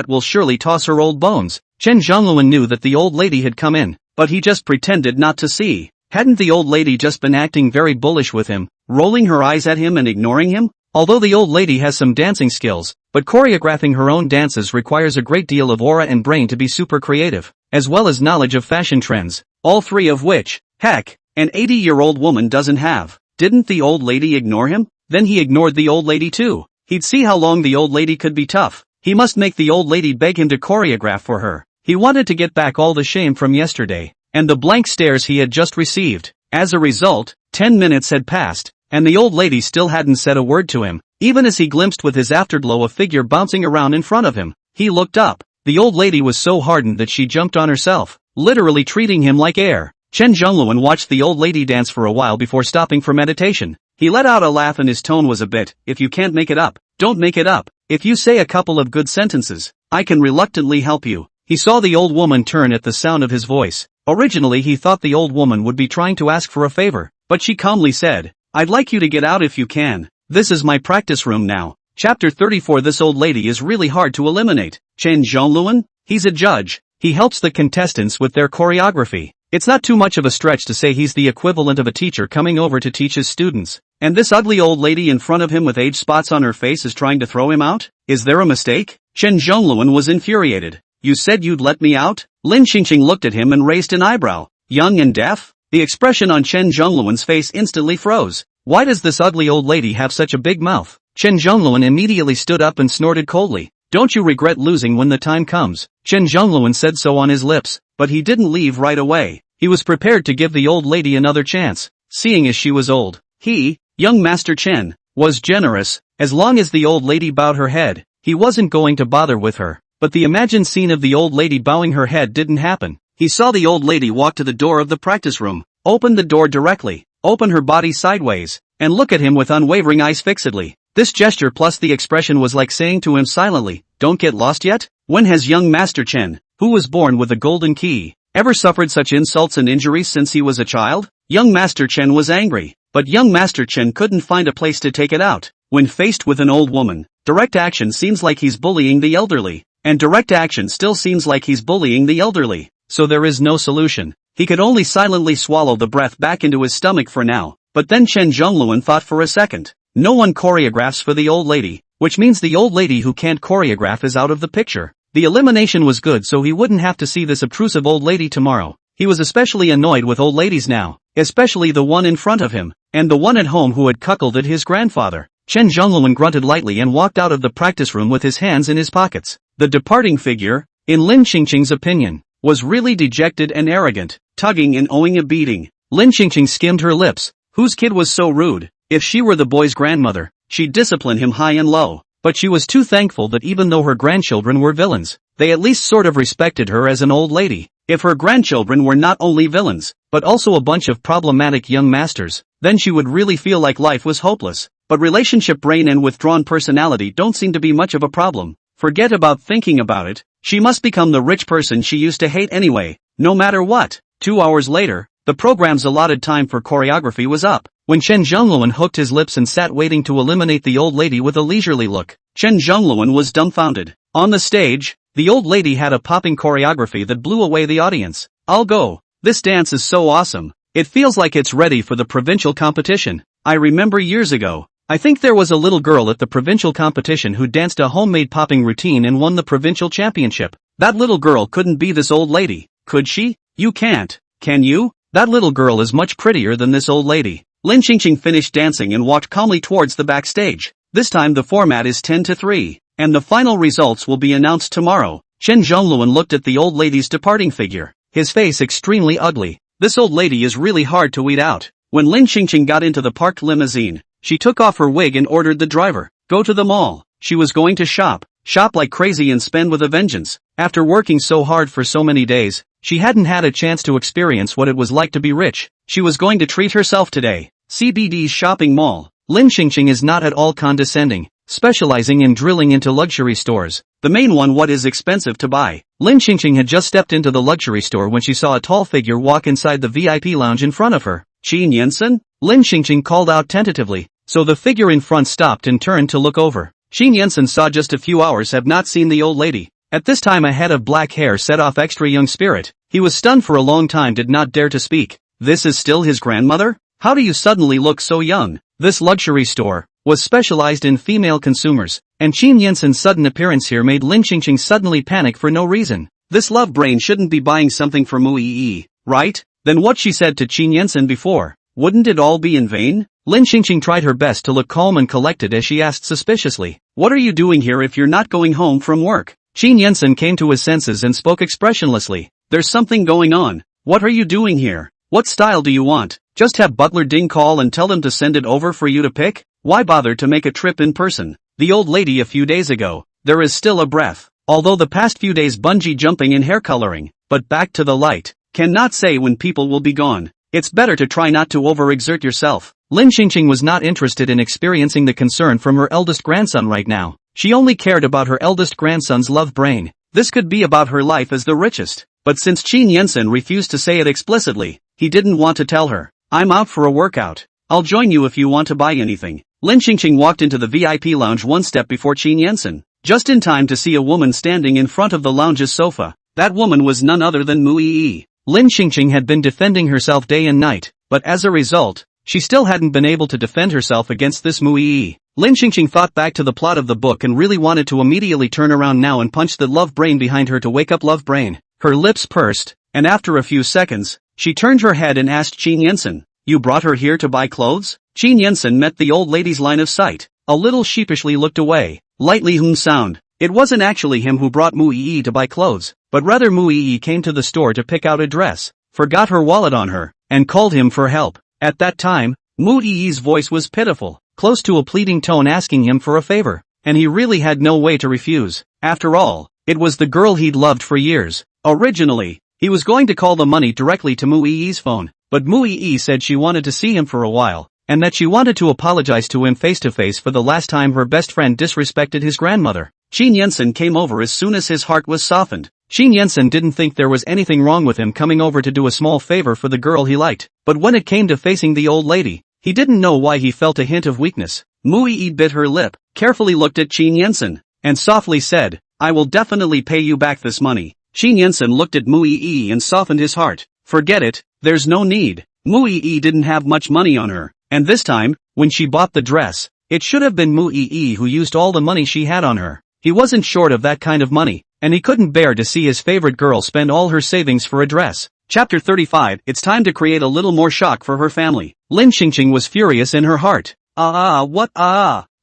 will surely toss her old bones. Chen Zhongluan knew that the old lady had come in, but he just pretended not to see. Hadn't the old lady just been acting very bullish with him, rolling her eyes at him and ignoring him? Although the old lady has some dancing skills, but choreographing her own dances requires a great deal of aura and brain to be super creative, as well as knowledge of fashion trends, all 3 of which, heck, an 80-year-old woman doesn't have. Didn't the old lady ignore him? Then he ignored the old lady too. He'd see how long the old lady could be tough. He must make the old lady beg him to choreograph for her. He wanted to get back all the shame from yesterday, and the blank stares he had just received. As a result, 10 minutes had passed, and the old lady still hadn't said a word to him. Even as he glimpsed with his afterglow a figure bouncing around in front of him, he looked up. The old lady was so hardened that she jumped on herself, literally treating him like air. Chen Zhongluan watched the old lady dance for a while before stopping for meditation. He let out a laugh and his tone was a bit, if you can't make it up, don't make it up. If you say a couple of good sentences, I can reluctantly help you. He saw the old woman turn at the sound of his voice. Originally he thought the old woman would be trying to ask for a favor, but she calmly said, I'd like you to get out if you can. This is my practice room now. Chapter 34. This old lady is really hard to eliminate. Chen Zhongluan? He's a judge. He helps the contestants with their choreography. It's not too much of a stretch to say he's the equivalent of a teacher coming over to teach his students. And this ugly old lady in front of him with age spots on her face is trying to throw him out? Is there a mistake? Chen Zhongluan was infuriated. You said you'd let me out? Lin Xingqing looked at him and raised an eyebrow. Young and deaf? The expression on Chen Zhongluan's face instantly froze. Why does this ugly old lady have such a big mouth? Chen Zhongluan immediately stood up and snorted coldly. Don't you regret losing when the time comes? Chen Zhongluan said so on his lips, but he didn't leave right away. He was prepared to give the old lady another chance, seeing as she was old. He, young Master Chen, was generous. As long as the old lady bowed her head, he wasn't going to bother with her. But the imagined scene of the old lady bowing her head didn't happen. He saw the old lady walk to the door of the practice room, open the door directly, open her body sideways, and look at him with unwavering eyes fixedly. This gesture plus the expression was like saying to him silently, don't get lost yet? When has young Master Chen, who was born with a golden key, ever suffered such insults and injuries since he was a child? Young Master Chen was angry, but young Master Chen couldn't find a place to take it out. When faced with an old woman, direct action seems like he's bullying the elderly, and direct action still seems like he's bullying the elderly. So there is no solution. He could only silently swallow the breath back into his stomach for now. but then Chen Zhongluan thought for a second. No one choreographs for the old lady, which means the old lady who can't choreograph is out of the picture. The elimination was good so he wouldn't have to see this obtrusive old lady tomorrow. He was especially annoyed with old ladies now, especially the one in front of him, and the one at home who had cuckolded at his grandfather. Chen Zhongluan grunted lightly and walked out of the practice room with his hands in his pockets. The departing figure, in Lin Qingqing's opinion, was really dejected and arrogant, tugging and owing a beating. Lin Qingqing skimmed her lips. Whose kid was so rude? If she were the boy's grandmother, she'd discipline him high and low. But she was too thankful that even though her grandchildren were villains, they at least sort of respected her as an old lady. If her grandchildren were not only villains, but also a bunch of problematic young masters, then she would really feel like life was hopeless. But relationship brain and withdrawn personality don't seem to be much of a problem. Forget about thinking about it, she must become the rich person she used to hate anyway, no matter what. 2 hours later, the program's allotted time for choreography was up. When Chen Zhongluan hooked his lips and sat waiting to eliminate the old lady with a leisurely look, Chen Zhongluan was dumbfounded. On the stage, the old lady had a popping choreography that blew away the audience. I'll go. This dance is so awesome. It feels like it's ready for the provincial competition. I remember years ago, I think there was a little girl at the provincial competition who danced a homemade popping routine and won the provincial championship. That little girl couldn't be this old lady, could she? You can't, can you? That little girl is much prettier than this old lady. Lin Qingqing finished dancing and walked calmly towards the backstage. This time the format is 10-3, and the final results will be announced tomorrow. Chen Zhongluan looked at the old lady's departing figure, his face extremely ugly. This old lady is really hard to weed out. When Lin Qingqing got into the parked limousine, she took off her wig and ordered the driver, go to the mall. She was going to shop like crazy and spend with a vengeance. After working so hard for so many days, she hadn't had a chance to experience what it was like to be rich. She was going to treat herself today. CBD's shopping mall. Lin Qingqing is not at all condescending, specializing in drilling into luxury stores. The main one, what is expensive to buy. Lin Qingqing had just stepped into the luxury store when she saw a tall figure walk inside the VIP lounge in front of her. Qin Yansen? Lin Qingqing called out tentatively, so the figure in front stopped and turned to look over. Qin Yansen saw just a few hours have not seen the old lady. At this time a head of black hair set off extra young spirit. He was stunned for a long time, did not dare to speak. This is still his grandmother? How do you suddenly look so young? This luxury store was specialized in female consumers, and Qin Yansen's sudden appearance here made Lin Qingqing suddenly panic for no reason. This love brain shouldn't be buying something for Mu Yi, right? Then what she said to Qin Yansen before, wouldn't it all be in vain? Lin Qingqing tried her best to look calm and collected as she asked suspiciously, what are you doing here if you're not going home from work? Qin Yansen came to his senses and spoke expressionlessly. There's something going on. What are you doing here? What style do you want? Just have Butler Ding call and tell them to send it over for you to pick? Why bother to make a trip in person? The old lady a few days ago, there is still a breath. Although the past few days bungee jumping and hair coloring, but back to the light. Cannot say when people will be gone. It's better to try not to overexert yourself. Lin Qingqing was not interested in experiencing the concern from her eldest grandson right now. She only cared about her eldest grandson's love brain. This could be about her life as the richest. But since Qin Yansen refused to say it explicitly, he didn't want to tell her. I'm out for a workout. I'll join you if you want to buy anything. Lin Qingqing walked into the VIP lounge one step before Qin Yansen, just in time to see a woman standing in front of the lounge's sofa. That woman was none other than Mu Yi. Lin Qingqing had been defending herself day and night, but as a result, she still hadn't been able to defend herself against this Mu Yi. Lin Qingqing thought back to the plot of the book and really wanted to immediately turn around now and punch the love brain behind her to wake up love brain. Her lips pursed, and after a few seconds, she turned her head and asked Qin Yansen, you brought her here to buy clothes? Qin Yansen met the old lady's line of sight, a little sheepishly looked away, lightly sound. It wasn't actually him who brought Mu Yi to buy clothes, but rather Mu Yi came to the store to pick out a dress, forgot her wallet on her, and called him for help. At that time, Mu Yi's voice was pitiful, close to a pleading tone asking him for a favor, and he really had no way to refuse. After all, it was the girl he'd loved for years. Originally, he was going to call the money directly to Mu Yi's phone, but Mu Yi said she wanted to see him for a while, and that she wanted to apologize to him face to face for the last time her best friend disrespected his grandmother. Qin Yansen came over as soon as his heart was softened. Qin Yansen didn't think there was anything wrong with him coming over to do a small favor for the girl he liked, but when it came to facing the old lady, he didn't know why he felt a hint of weakness. Mu Yi bit her lip, carefully looked at Qin Yansen, and softly said, I will definitely pay you back this money. Qin Yansen looked at Mu Yi and softened his heart. Forget it, there's no need. Mu Yi didn't have much money on her, And this time, when she bought the dress, it should have been Mu Yi who used all the money she had on her. He wasn't short of that kind of money, and he couldn't bear to see his favorite girl spend all her savings for a dress. Chapter 35. It's time to create a little more shock for her family. Lin Xingqing was furious in her heart. What?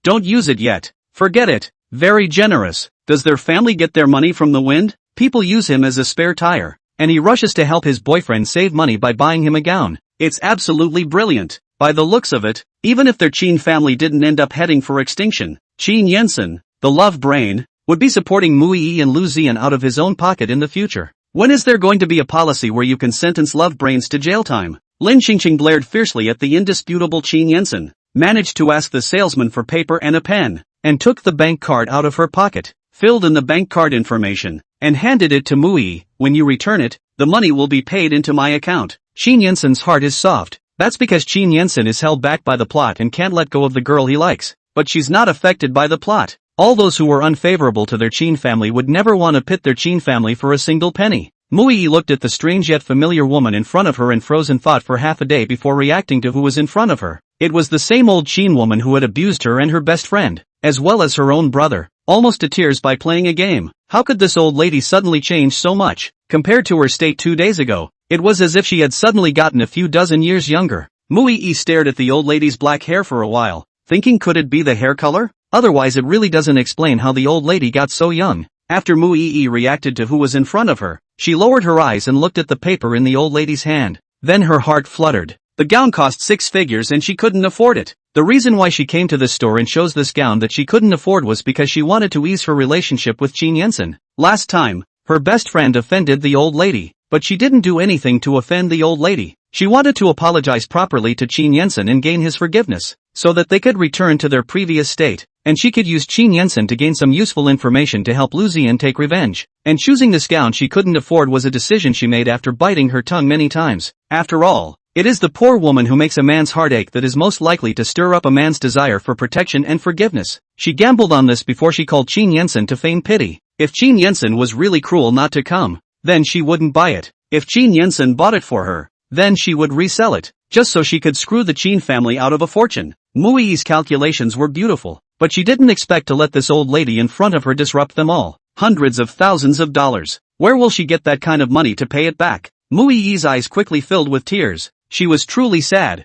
Don't use it yet. Forget it. Very generous. Does their family get their money from the wind? People use him as a spare tire. And he rushes to help his boyfriend save money by buying him a gown. It's absolutely brilliant. By the looks of it, even if their Qin family didn't end up heading for extinction, Qin Yensen, the love brain, would be supporting Mu Yi and Lu Zian out of his own pocket in the future. When is there going to be a policy where you can sentence love brains to jail time? Lin Xingqing glared fiercely at the indisputable Qin Yensen, managed to ask the salesman for paper and a pen, and took the bank card out of her pocket, filled in the bank card information, and handed it to Mu Yi. When you return it, the money will be paid into my account. Qin Yensen's heart is soft. That's because Qin Yensen is held back by the plot and can't let go of the girl he likes. But she's not affected by the plot. All those who were unfavorable to their Qin family would never want to pit their Qin family for a single penny. Mu Yi looked at the strange yet familiar woman in front of her and froze in thought for half a day before reacting to who was in front of her. It was the same old Qin woman who had abused her and her best friend, as well as her own brother, almost to tears by playing a game. How could this old lady suddenly change so much? Compared to her state 2 days ago, it was as if she had suddenly gotten a few dozen years younger. Mu Yi stared at the old lady's black hair for a while, thinking could it be the hair color? Otherwise it really doesn't explain how the old lady got so young. After Mu Yi reacted to who was in front of her, she lowered her eyes and looked at the paper in the old lady's hand. Then her heart fluttered. The gown cost 6 figures and she couldn't afford it. The reason why she came to this store and chose this gown that she couldn't afford was because she wanted to ease her relationship with Qin Yensen. Last time, her best friend offended the old lady, but she didn't do anything to offend the old lady. She wanted to apologize properly to Qin Yensen and gain his forgiveness, so that they could return to their previous state, and she could use Qin Yensen to gain some useful information to help Lu Zian take revenge. And choosing this gown she couldn't afford was a decision she made after biting her tongue many times. After all, it is the poor woman who makes a man's heart ache that is most likely to stir up a man's desire for protection and forgiveness. She gambled on this before she called Qin Yensen to feign pity. If Qin Yensen was really cruel not to come, then she wouldn't buy it. If Qin Yensen bought it for her, then she would resell it, just so she could screw the Qin family out of a fortune. Mu Yi's calculations were beautiful, but she didn't expect to let this old lady in front of her disrupt them all. Hundreds of thousands of dollars. Where will she get that kind of money to pay it back? Mu Yi's eyes quickly filled with tears. She was truly sad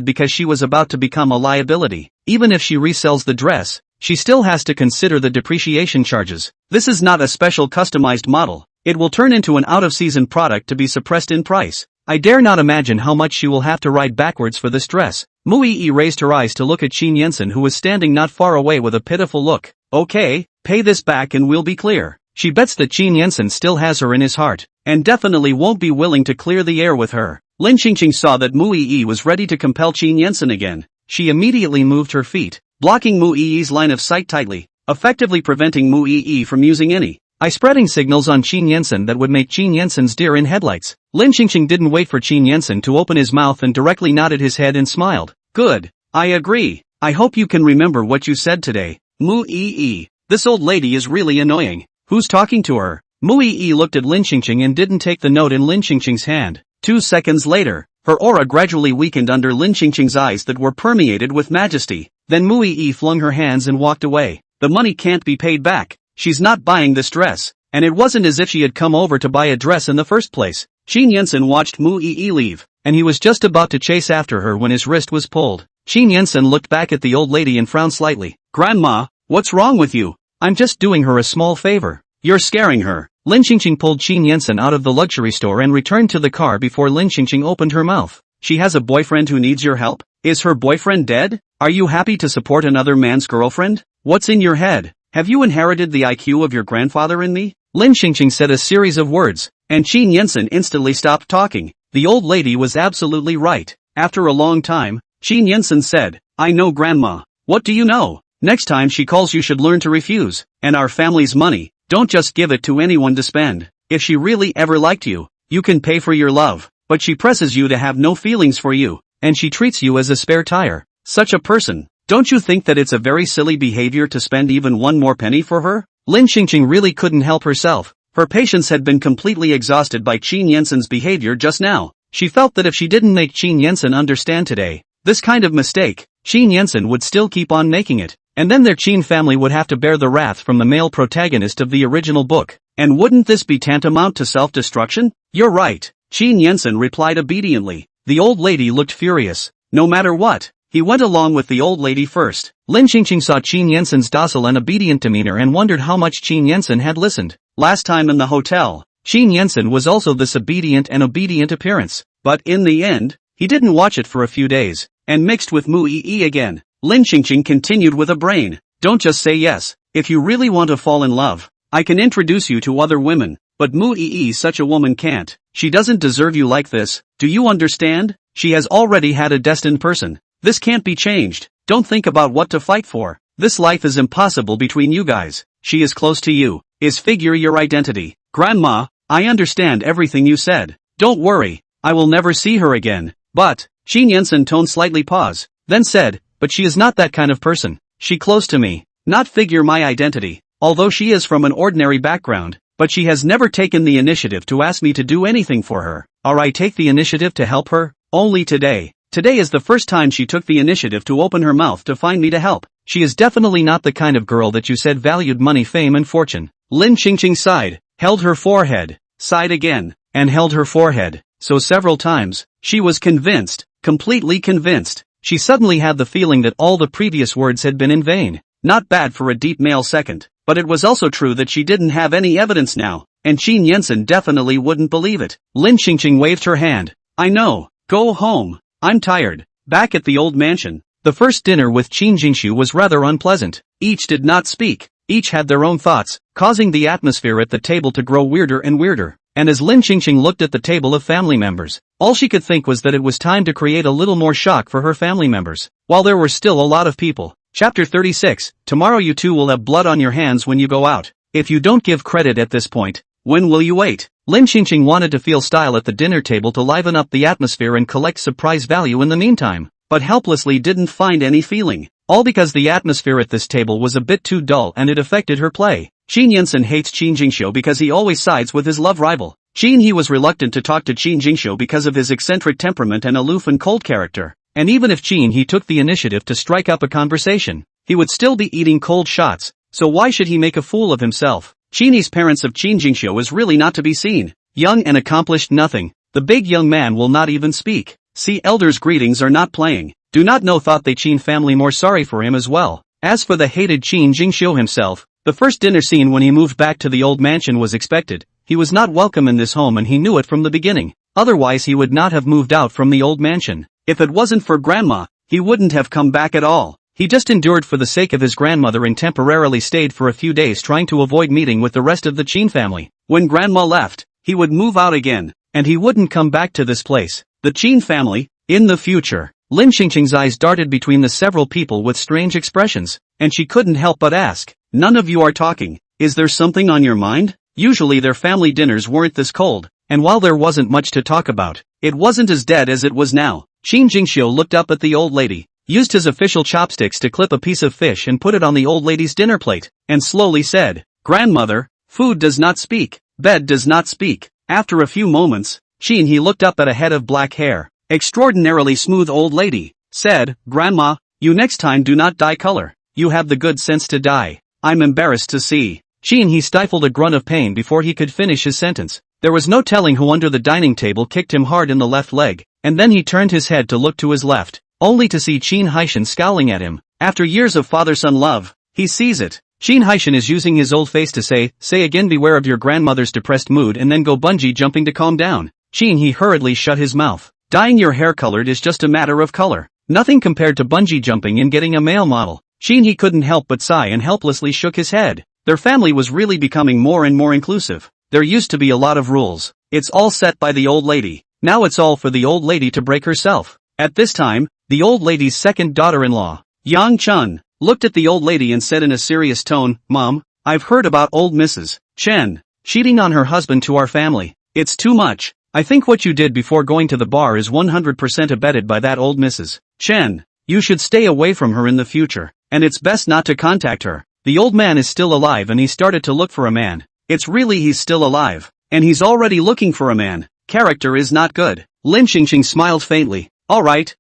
because she was about to become a liability. Even if she resells the dress, she still has to consider the depreciation charges. This is not a special customized model. It will turn into an out-of-season product to be suppressed in price. I dare not imagine how much she will have to ride backwards for this dress. Mu Yi raised her eyes to look at Qin Yensen who was standing not far away with a pitiful look. Okay, pay this back and we'll be clear. She bets that Qin Yensen still has her in his heart, and definitely won't be willing to clear the air with her. Lin Xingqing saw that Mu Yi was ready to compel Qin Yensen again. She immediately moved her feet, blocking Mu Yi's line of sight tightly, effectively preventing Mu Yi from using any eye-spreading signals on Qin Yensen that would make Qin Yensen's deer in headlights. Lin Xingqing didn't wait for Qin Yensen to open his mouth and directly nodded his head and smiled. Good. I agree. I hope you can remember what you said today. Mu Yi. This old lady is really annoying. Who's talking to her? Mu Yi looked at Lin Xingqing and didn't take the note in Lin Xingqing's hand. 2 seconds later, her aura gradually weakened under Lin Xingqing's eyes that were permeated with majesty. Then Mu Yi flung her hands and walked away. The money can't be paid back. She's not buying this dress, and it wasn't as if she had come over to buy a dress in the first place. Qin Yensen watched Mu Yi leave, and he was just about to chase after her when his wrist was pulled. Qin Yensen looked back at the old lady and frowned slightly. Grandma, what's wrong with you? I'm just doing her a small favor. You're scaring her. Lin Xingqing pulled Qin Yensen out of the luxury store and returned to the car before Lin Xingqing opened her mouth. She has a boyfriend who needs your help? Is her boyfriend dead? Are you happy to support another man's girlfriend? What's in your head? Have you inherited the IQ of your grandfather and me? Lin Xingqing said a series of words, and Qin Yensen instantly stopped talking. The old lady was absolutely right. After a long time, Qin Yensen said, I know grandma. What do you know? Next time she calls you should learn to refuse. And our family's money, don't just give it to anyone to spend. If she really ever liked you, you can pay for your love. But she presses you to have no feelings for you, and she treats you as a spare tire. Such a person. Don't you think that it's a very silly behavior to spend even one more penny for her? Lin Xingqing really couldn't help herself. Her patience had been completely exhausted by Qin Yensen's behavior just now. She felt that if she didn't make Qin Yensen understand today, This kind of mistake, Qin Yensen would still keep on making it, and then their Qin family would have to bear the wrath from the male protagonist of the original book. And wouldn't this be tantamount to self-destruction? You're right, Qin Yensen replied obediently. The old lady looked furious. No matter what, he went along with the old lady first. Lin Qingqing saw Qin Yensen's docile and obedient demeanor and wondered how much Qin Yensen had listened. Last time in the hotel, Qin Yensen was also this obedient appearance. But in the end, he didn't watch it for a few days, and mixed with Mu Yi again. Lin Qingqing continued with a brain. Don't just say yes. If you really want to fall in love, I can introduce you to other women, but Mu Yi such a woman can't. She doesn't deserve you like this, do you understand? She has already had a destined person. This can't be changed. Don't think about what to fight for. This life is impossible between you guys. She is close to you. Is figure your identity. Grandma, I understand everything you said. Don't worry, I will never see her again. But, Qin Yensen toned slightly pause, then said, but she is not that kind of person. She close to me. Not figure my identity. Although she is from an ordinary background, but she has never taken the initiative to ask me to do anything for her. Or I take the initiative to help her? Only today. Today is the first time she took the initiative to open her mouth to find me to help. She is definitely not the kind of girl that you said valued money, fame and fortune. Lin Qingqing sighed, held her forehead, sighed again, and held her forehead. So several times, she was convinced, completely convinced. She suddenly had the feeling that all the previous words had been in vain. Not bad for a deep male second, but it was also true that she didn't have any evidence now, and Qin Yensen definitely wouldn't believe it. Lin Qingqing waved her hand. I know, go home. I'm tired. Back at the old mansion, the first dinner with Qin Jingshu was rather unpleasant. Each did not speak. Each had their own thoughts, causing the atmosphere at the table to grow weirder and weirder. And as Lin Qingqing looked at the table of family members, all she could think was that it was time to create a little more shock for her family members. While there were still a lot of people. Chapter 36, tomorrow you two will have blood on your hands when you go out. If you don't give credit at this point, when will you wait? Lin Qingqing wanted to feel style at the dinner table to liven up the atmosphere and collect surprise value in the meantime, but helplessly didn't find any feeling. All because the atmosphere at this table was a bit too dull and it affected her play. Qin Yensen hates Qin Jingshu because he always sides with his love rival. He was reluctant to talk to Qin Jingshu because of his eccentric temperament and aloof and cold character. And even if he took the initiative to strike up a conversation, he would still be eating cold shots, so why should he make a fool of himself? Qin's parents of Qin Jingshu is really not to be seen. Young and accomplished nothing. The big young man will not even speak. See, elders' greetings are not playing. Do not know thought the Qin family more sorry for him as well. As for the hated Qin Jingshu himself, the first dinner scene when he moved back to the old mansion was expected. He was not welcome in this home and he knew it from the beginning. Otherwise he would not have moved out from the old mansion. If it wasn't for grandma, he wouldn't have come back at all. He just endured for the sake of his grandmother and temporarily stayed for a few days trying to avoid meeting with the rest of the Qin family. When grandma left, he would move out again, and he wouldn't come back to this place. The Qin family, in the future. Lin Qingqing's eyes darted between the several people with strange expressions, and she couldn't help but ask, none of you are talking, is there something on your mind? Usually their family dinners weren't this cold, and while there wasn't much to talk about, it wasn't as dead as it was now. Qin Jingshu looked up at the old lady, used his official chopsticks to clip a piece of fish and put it on the old lady's dinner plate, and slowly said, Grandmother, food does not speak, bed does not speak. After a few moments, he looked up at a head of black hair, extraordinarily smooth old lady, said, Grandma, you next time do not dye color. You have the good sense to dye. I'm embarrassed to see. He stifled a grunt of pain before he could finish his sentence. There was no telling who under the dining table kicked him hard in the left leg, and then he turned his head to look to his left, only to see Qin Haishan scowling at him. After years of father-son love, he sees it. Qin Haishan is using his old face to say again beware of your grandmother's depressed mood and then go bungee jumping to calm down. He hurriedly shut his mouth. Dyeing your hair colored is just a matter of color. Nothing compared to bungee jumping and getting a male model. He couldn't help but sigh and helplessly shook his head. Their family was really becoming more and more inclusive. There used to be a lot of rules. It's all set by the old lady. Now it's all for the old lady to break herself. At this time, the old lady's second daughter-in-law, Yang Chun, looked at the old lady and said in a serious tone, Mom, I've heard about old Mrs. Chen cheating on her husband to our family. It's too much. I think what you did before going to the bar is 100% abetted by that old Mrs. Chen. You should stay away from her in the future, and it's best not to contact her. The old man is still alive and he started to look for a man. It's really he's still alive, and he's already looking for a man. Character is not good. Lin Qingqing smiled faintly. Alright,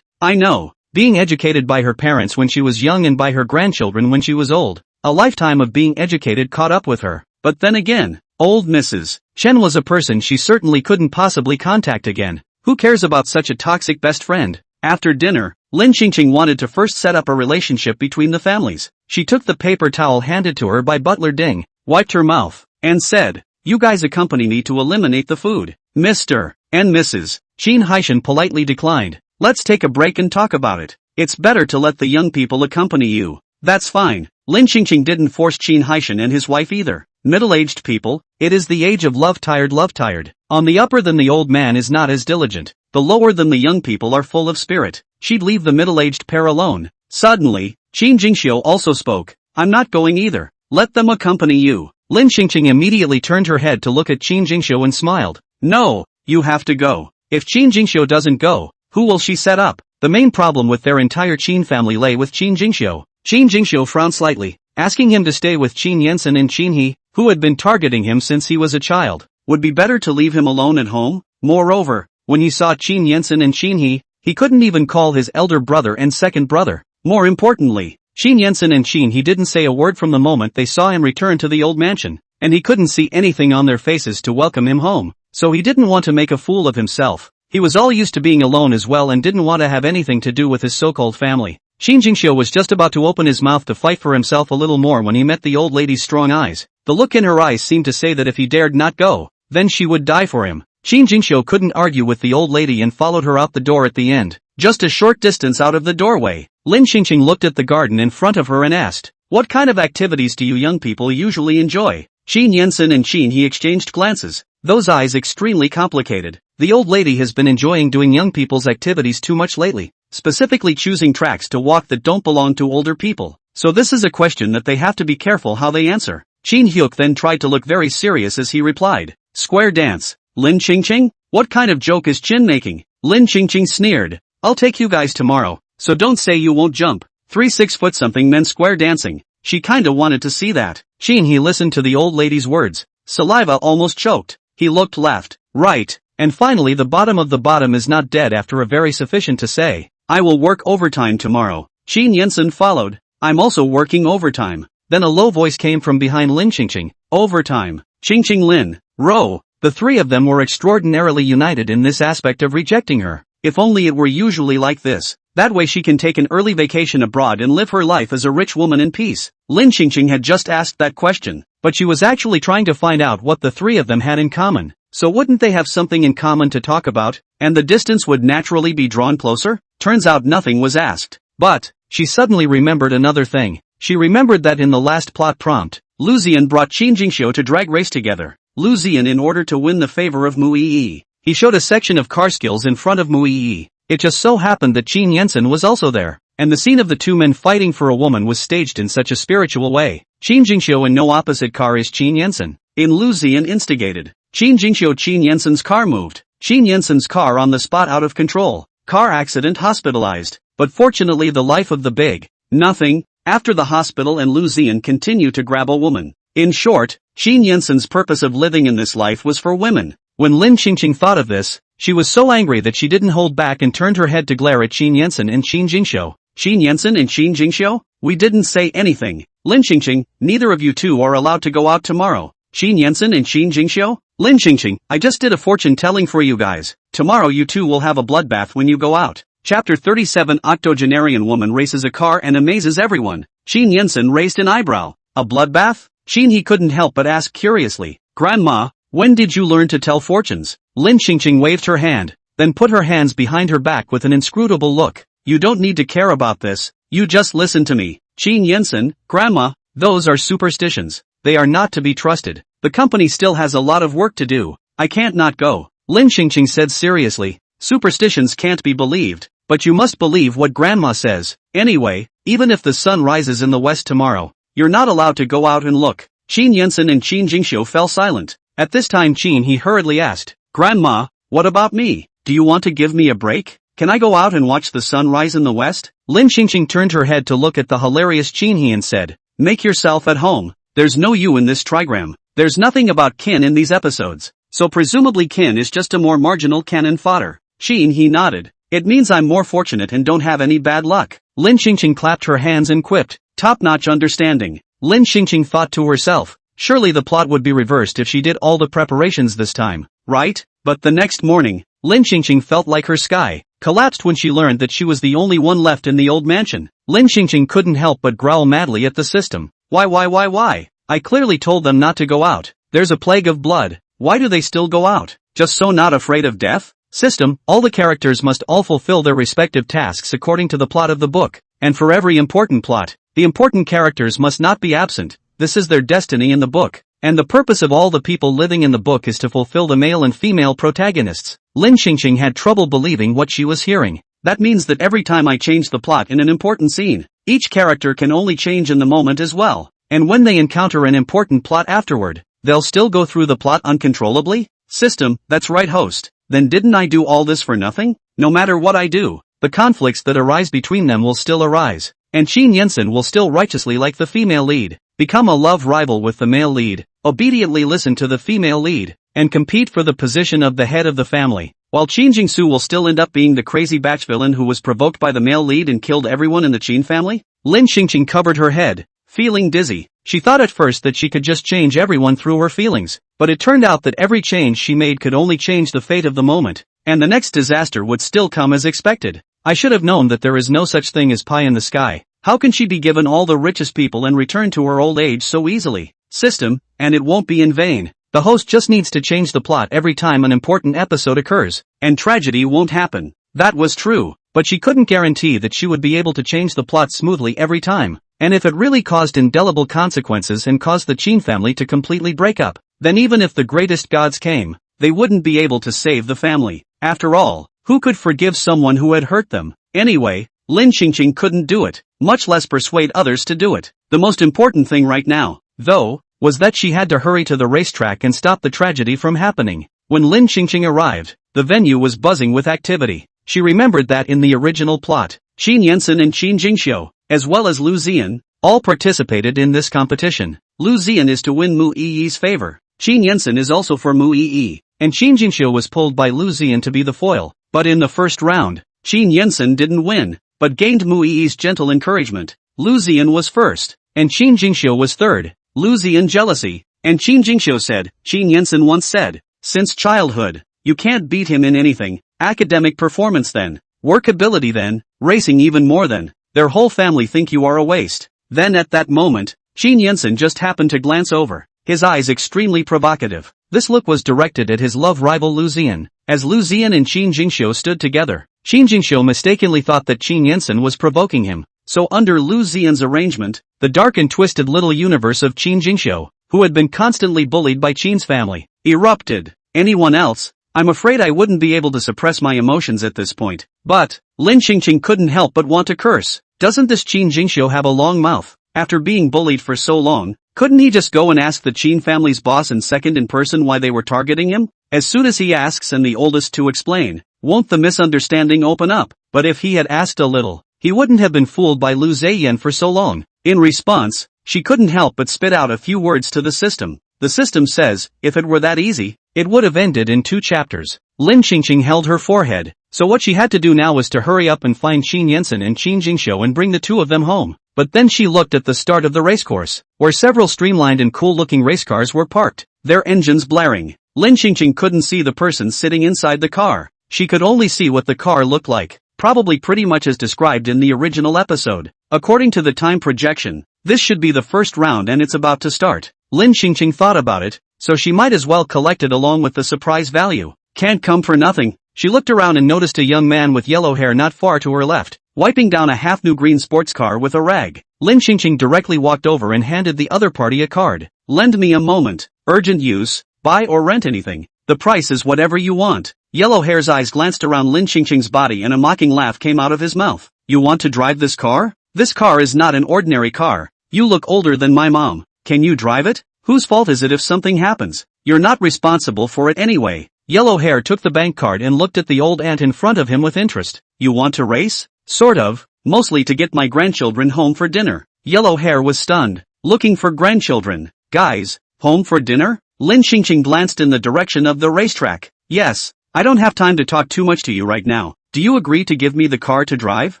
I know. Being educated by her parents when she was young and by her grandchildren when she was old. A lifetime of being educated caught up with her. But then again, old Mrs. Chen was a person she certainly couldn't possibly contact again. Who cares about such a toxic best friend? After dinner, Lin Qingqing wanted to first set up a relationship between the families. She took the paper towel handed to her by Butler Ding, wiped her mouth, and said, "You guys accompany me to eliminate the food." Mr. and Mrs. Qin Haishan politely declined. "Let's take a break and talk about it. It's better to let the young people accompany you." "That's fine." Lin Qingqing didn't force Qin Haishan and his wife either. Middle-aged people, it is the age of love-tired. On the upper than the old man is not as diligent. The lower than the young people are full of spirit. She'd leave the middle-aged pair alone. Suddenly, Qin Jingxiu also spoke. "I'm not going either. Let them accompany you." Lin Qingqing immediately turned her head to look at Qin Jingxiu and smiled. "No, you have to go. If Qin Jingxiu doesn't go, who will she set up?" The main problem with their entire Qin family lay with Qin Jingxiu. Qin Jingxiu frowned slightly, asking him to stay with Qin Yensen and Qin He, who had been targeting him since he was a child. Would be better to leave him alone at home. Moreover, when he saw Qin Yensen and Qin He couldn't even call his elder brother and second brother. More importantly, Qin Yensen and Qin He didn't say a word from the moment they saw him return to the old mansion, and he couldn't see anything on their faces to welcome him home, so he didn't want to make a fool of himself. He was all used to being alone as well and didn't want to have anything to do with his so-called family. Qin Jingxiu was just about to open his mouth to fight for himself a little more when he met the old lady's strong eyes. The look in her eyes seemed to say that if he dared not go, then she would die for him. Qin Jingxiu couldn't argue with the old lady and followed her out the door at the end. Just a short distance out of the doorway, Lin Qingqing looked at the garden in front of her and asked, "What kind of activities do you young people usually enjoy?" Qin Yensen and Qin He exchanged glances. Those eyes extremely complicated. The old lady has been enjoying doing young people's activities too much lately, specifically choosing tracks to walk that don't belong to older people. So this is a question that they have to be careful how they answer. Qin Hyuk then tried to look very serious as he replied, "Square dance." Lin Qingqing? What kind of joke is Qin making? Lin Qingqing sneered. "I'll take you guys tomorrow, so don't say you won't jump. 3 6-foot-something men square dancing." She kinda wanted to see that. Qin He listened to the old lady's words. Saliva almost choked. He looked left, right, and finally the bottom of the bottom is not dead after a very sufficient to say, "I will work overtime tomorrow." Qin Yensen followed. "I'm also working overtime." Then a low voice came from behind Lin Qingqing. "Overtime." Qingqing Lin, Ro. The three of them were extraordinarily united in this aspect of rejecting her. If only it were usually like this. That way she can take an early vacation abroad and live her life as a rich woman in peace. Lin Qingqing had just asked that question, but she was actually trying to find out what the three of them had in common. So wouldn't they have something in common to talk about, and the distance would naturally be drawn closer? Turns out nothing was asked. But, she suddenly remembered another thing. She remembered that in the last plot prompt, Lu Ziyan brought Qin Jingxiu to drag race together. Lu Ziyan in order to win the favor of Mu Yi. He showed a section of car skills in front of Mu Yi. It just so happened that Qin Yensen was also there, and the scene of the two men fighting for a woman was staged in such a spiritual way. Qin Jingxiu in no opposite car is Qin Yensen. In Lu Ziyan instigated. Qin Jingxiu Qin Yensen's car moved. Qin Yensen's car on the spot out of control. Car accident hospitalized. But fortunately the life of the big nothing after the hospital and Lu Ziyan continue to grab a woman. In short, Qin Yensen's purpose of living in this life was for women. When Lin Qingqing thought of this, she was so angry that she didn't hold back and turned her head to glare at Qin Yensen and Qin Jingxiu. Qin Yensen and Qin Jingxiu? We didn't say anything. Lin Qingqing, neither of you two are allowed to go out tomorrow. Qin Yensen and Qin Jingxiu? Lin Qingqing, I just did a fortune telling for you guys. Tomorrow you two will have a bloodbath when you go out. Chapter 37 Octogenarian woman races a car and amazes everyone. Qin Yensen raised an eyebrow. A bloodbath? Qin He couldn't help but ask curiously. Grandma, when did you learn to tell fortunes? Lin Qingqing waved her hand, then put her hands behind her back with an inscrutable look. You don't need to care about this, you just listen to me. Qin Yensen, Grandma, those are superstitions. They are not to be trusted. The company still has a lot of work to do. I can't not go. Lin Qingqing said seriously. Superstitions can't be believed, but you must believe what Grandma says. Anyway, even if the sun rises in the west tomorrow, you're not allowed to go out and look. Qin Yensen and Qin Jingxiu fell silent. At this time Qin He hurriedly asked, Grandma, what about me? Do you want to give me a break? Can I go out and watch the sun rise in the west? Lin Qingqing turned her head to look at the hilarious Qin He and said, make yourself at home. There's no you in this trigram. There's nothing about Qin in these episodes. So presumably Qin is just a more marginal cannon fodder. Qin He nodded. It means I'm more fortunate and don't have any bad luck. Lin Xingqing clapped her hands and quipped, top-notch understanding. Lin Xingqing thought to herself, surely the plot would be reversed if she did all the preparations this time, right? But the next morning, Lin Xingqing felt like her sky collapsed when she learned that she was the only one left in the old mansion. Lin Xingqing couldn't help but growl madly at the system. Why? I clearly told them not to go out. There's a plague of blood. Why do they still go out? Just so not afraid of death? System, all the characters must all fulfill their respective tasks according to the plot of the book. And for every important plot, the important characters must not be absent. This is their destiny in the book. And the purpose of all the people living in the book is to fulfill the male and female protagonists. Lin Xingqing had trouble believing what she was hearing. That means that every time I change the plot in an important scene, each character can only change in the moment as well. And when they encounter an important plot afterward, they'll still go through the plot uncontrollably? System, that's right host. Then didn't I do all this for nothing? No matter what I do, the conflicts that arise between them will still arise. And Qin Yensen will still righteously like the female lead, become a love rival with the male lead, obediently listen to the female lead, and compete for the position of the head of the family, while Qin Jingsu will still end up being the crazy batch villain who was provoked by the male lead and killed everyone in the Qin family? Lin Xingqing covered her head, feeling dizzy. She thought at first that she could just change everyone through her feelings, but it turned out that every change she made could only change the fate of the moment, and the next disaster would still come as expected. I should have known that there is no such thing as pie in the sky. How can she be given all the richest people and return to her old age so easily? System, and it won't be in vain. The host just needs to change the plot every time an important episode occurs, and tragedy won't happen. That was true, but she couldn't guarantee that she would be able to change the plot smoothly every time. And if it really caused indelible consequences and caused the Qin family to completely break up, then even if the greatest gods came, they wouldn't be able to save the family. After all, who could forgive someone who had hurt them? Anyway, Lin Xingqing couldn't do it, much less persuade others to do it. The most important thing right now, though, was that she had to hurry to the racetrack and stop the tragedy from happening. When Lin Xingqing arrived, the venue was buzzing with activity. She remembered that in the original plot, Qin Yensen and Qin Jingxiu, as well as Lu Ziyan, all participated in this competition. Lu Ziyan is to win Mu Yi's favor. Qin Yensen is also for Mu Yi, and Qin Jingxiu was pulled by Lu Ziyan to be the foil. But in the first round, Qin Yensen didn't win, but gained Mu Yi's gentle encouragement. Lu Ziyan was first, and Qin Jingxiu was third. Lu Ziyan jealousy, and Qin Jingxiu said, Qin Yensen once said, since childhood, you can't beat him in anything, academic performance then, workability then, racing even more than, their whole family think you are a waste. Then at that moment, Qin Yensen just happened to glance over, his eyes extremely provocative. This look was directed at his love rival Lu Ziyan. As Lu Ziyan and Qin Jingxiu stood together, Qin Jingxiu mistakenly thought that Qin Yensen was provoking him. So under Lu Ziyan's arrangement, the dark and twisted little universe of Qin Jingxiu, who had been constantly bullied by Qin's family, erupted. Anyone else? I'm afraid I wouldn't be able to suppress my emotions at this point. But, Lin Xingqing couldn't help but want to curse. Doesn't this Qin Jingxiu have a long mouth? After being bullied for so long, couldn't he just go and ask the Qin family's boss and second in person why they were targeting him? As soon as he asks and the oldest to explain, won't the misunderstanding open up? But if he had asked a little, he wouldn't have been fooled by Lu Ziyan for so long. In response, she couldn't help but spit out a few words to the system. The system says, if it were that easy, it would have ended in 2 chapters. Lin Xingqing held her forehead, so what she had to do now was to hurry up and find Qin Yensen and Qin Jingxiu and bring the 2 of them home. But then she looked at the start of the racecourse, where several streamlined and cool-looking race cars were parked, their engines blaring. Lin Xingqing couldn't see the person sitting inside the car. She could only see what the car looked like, probably pretty much as described in the original episode. According to the time projection, this should be the first round and it's about to start. Lin Xingqing thought about it, so she might as well collect it along with the surprise value. Can't come for nothing. She looked around and noticed a young man with yellow hair not far to her left, wiping down a half-new green sports car with a rag. Lin Xingqing directly walked over and handed the other party a card. Lend me a moment. Urgent use. Buy or rent anything. The price is whatever you want. Yellow hair's eyes glanced around Lin Xingqing's body and a mocking laugh came out of his mouth. You want to drive this car? This car is not an ordinary car. You look older than my mom. Can you drive it? Whose fault is it if something happens? You're not responsible for it anyway. Yellow hair took the bank card and looked at the old aunt in front of him with interest. You want to race? Sort of. Mostly to get my grandchildren home for dinner. Yellow hair was stunned. Looking for grandchildren. Guys, home for dinner? Lin Xingqing glanced in the direction of the racetrack. Yes. I don't have time to talk too much to you right now. do you agree to give me the car to drive?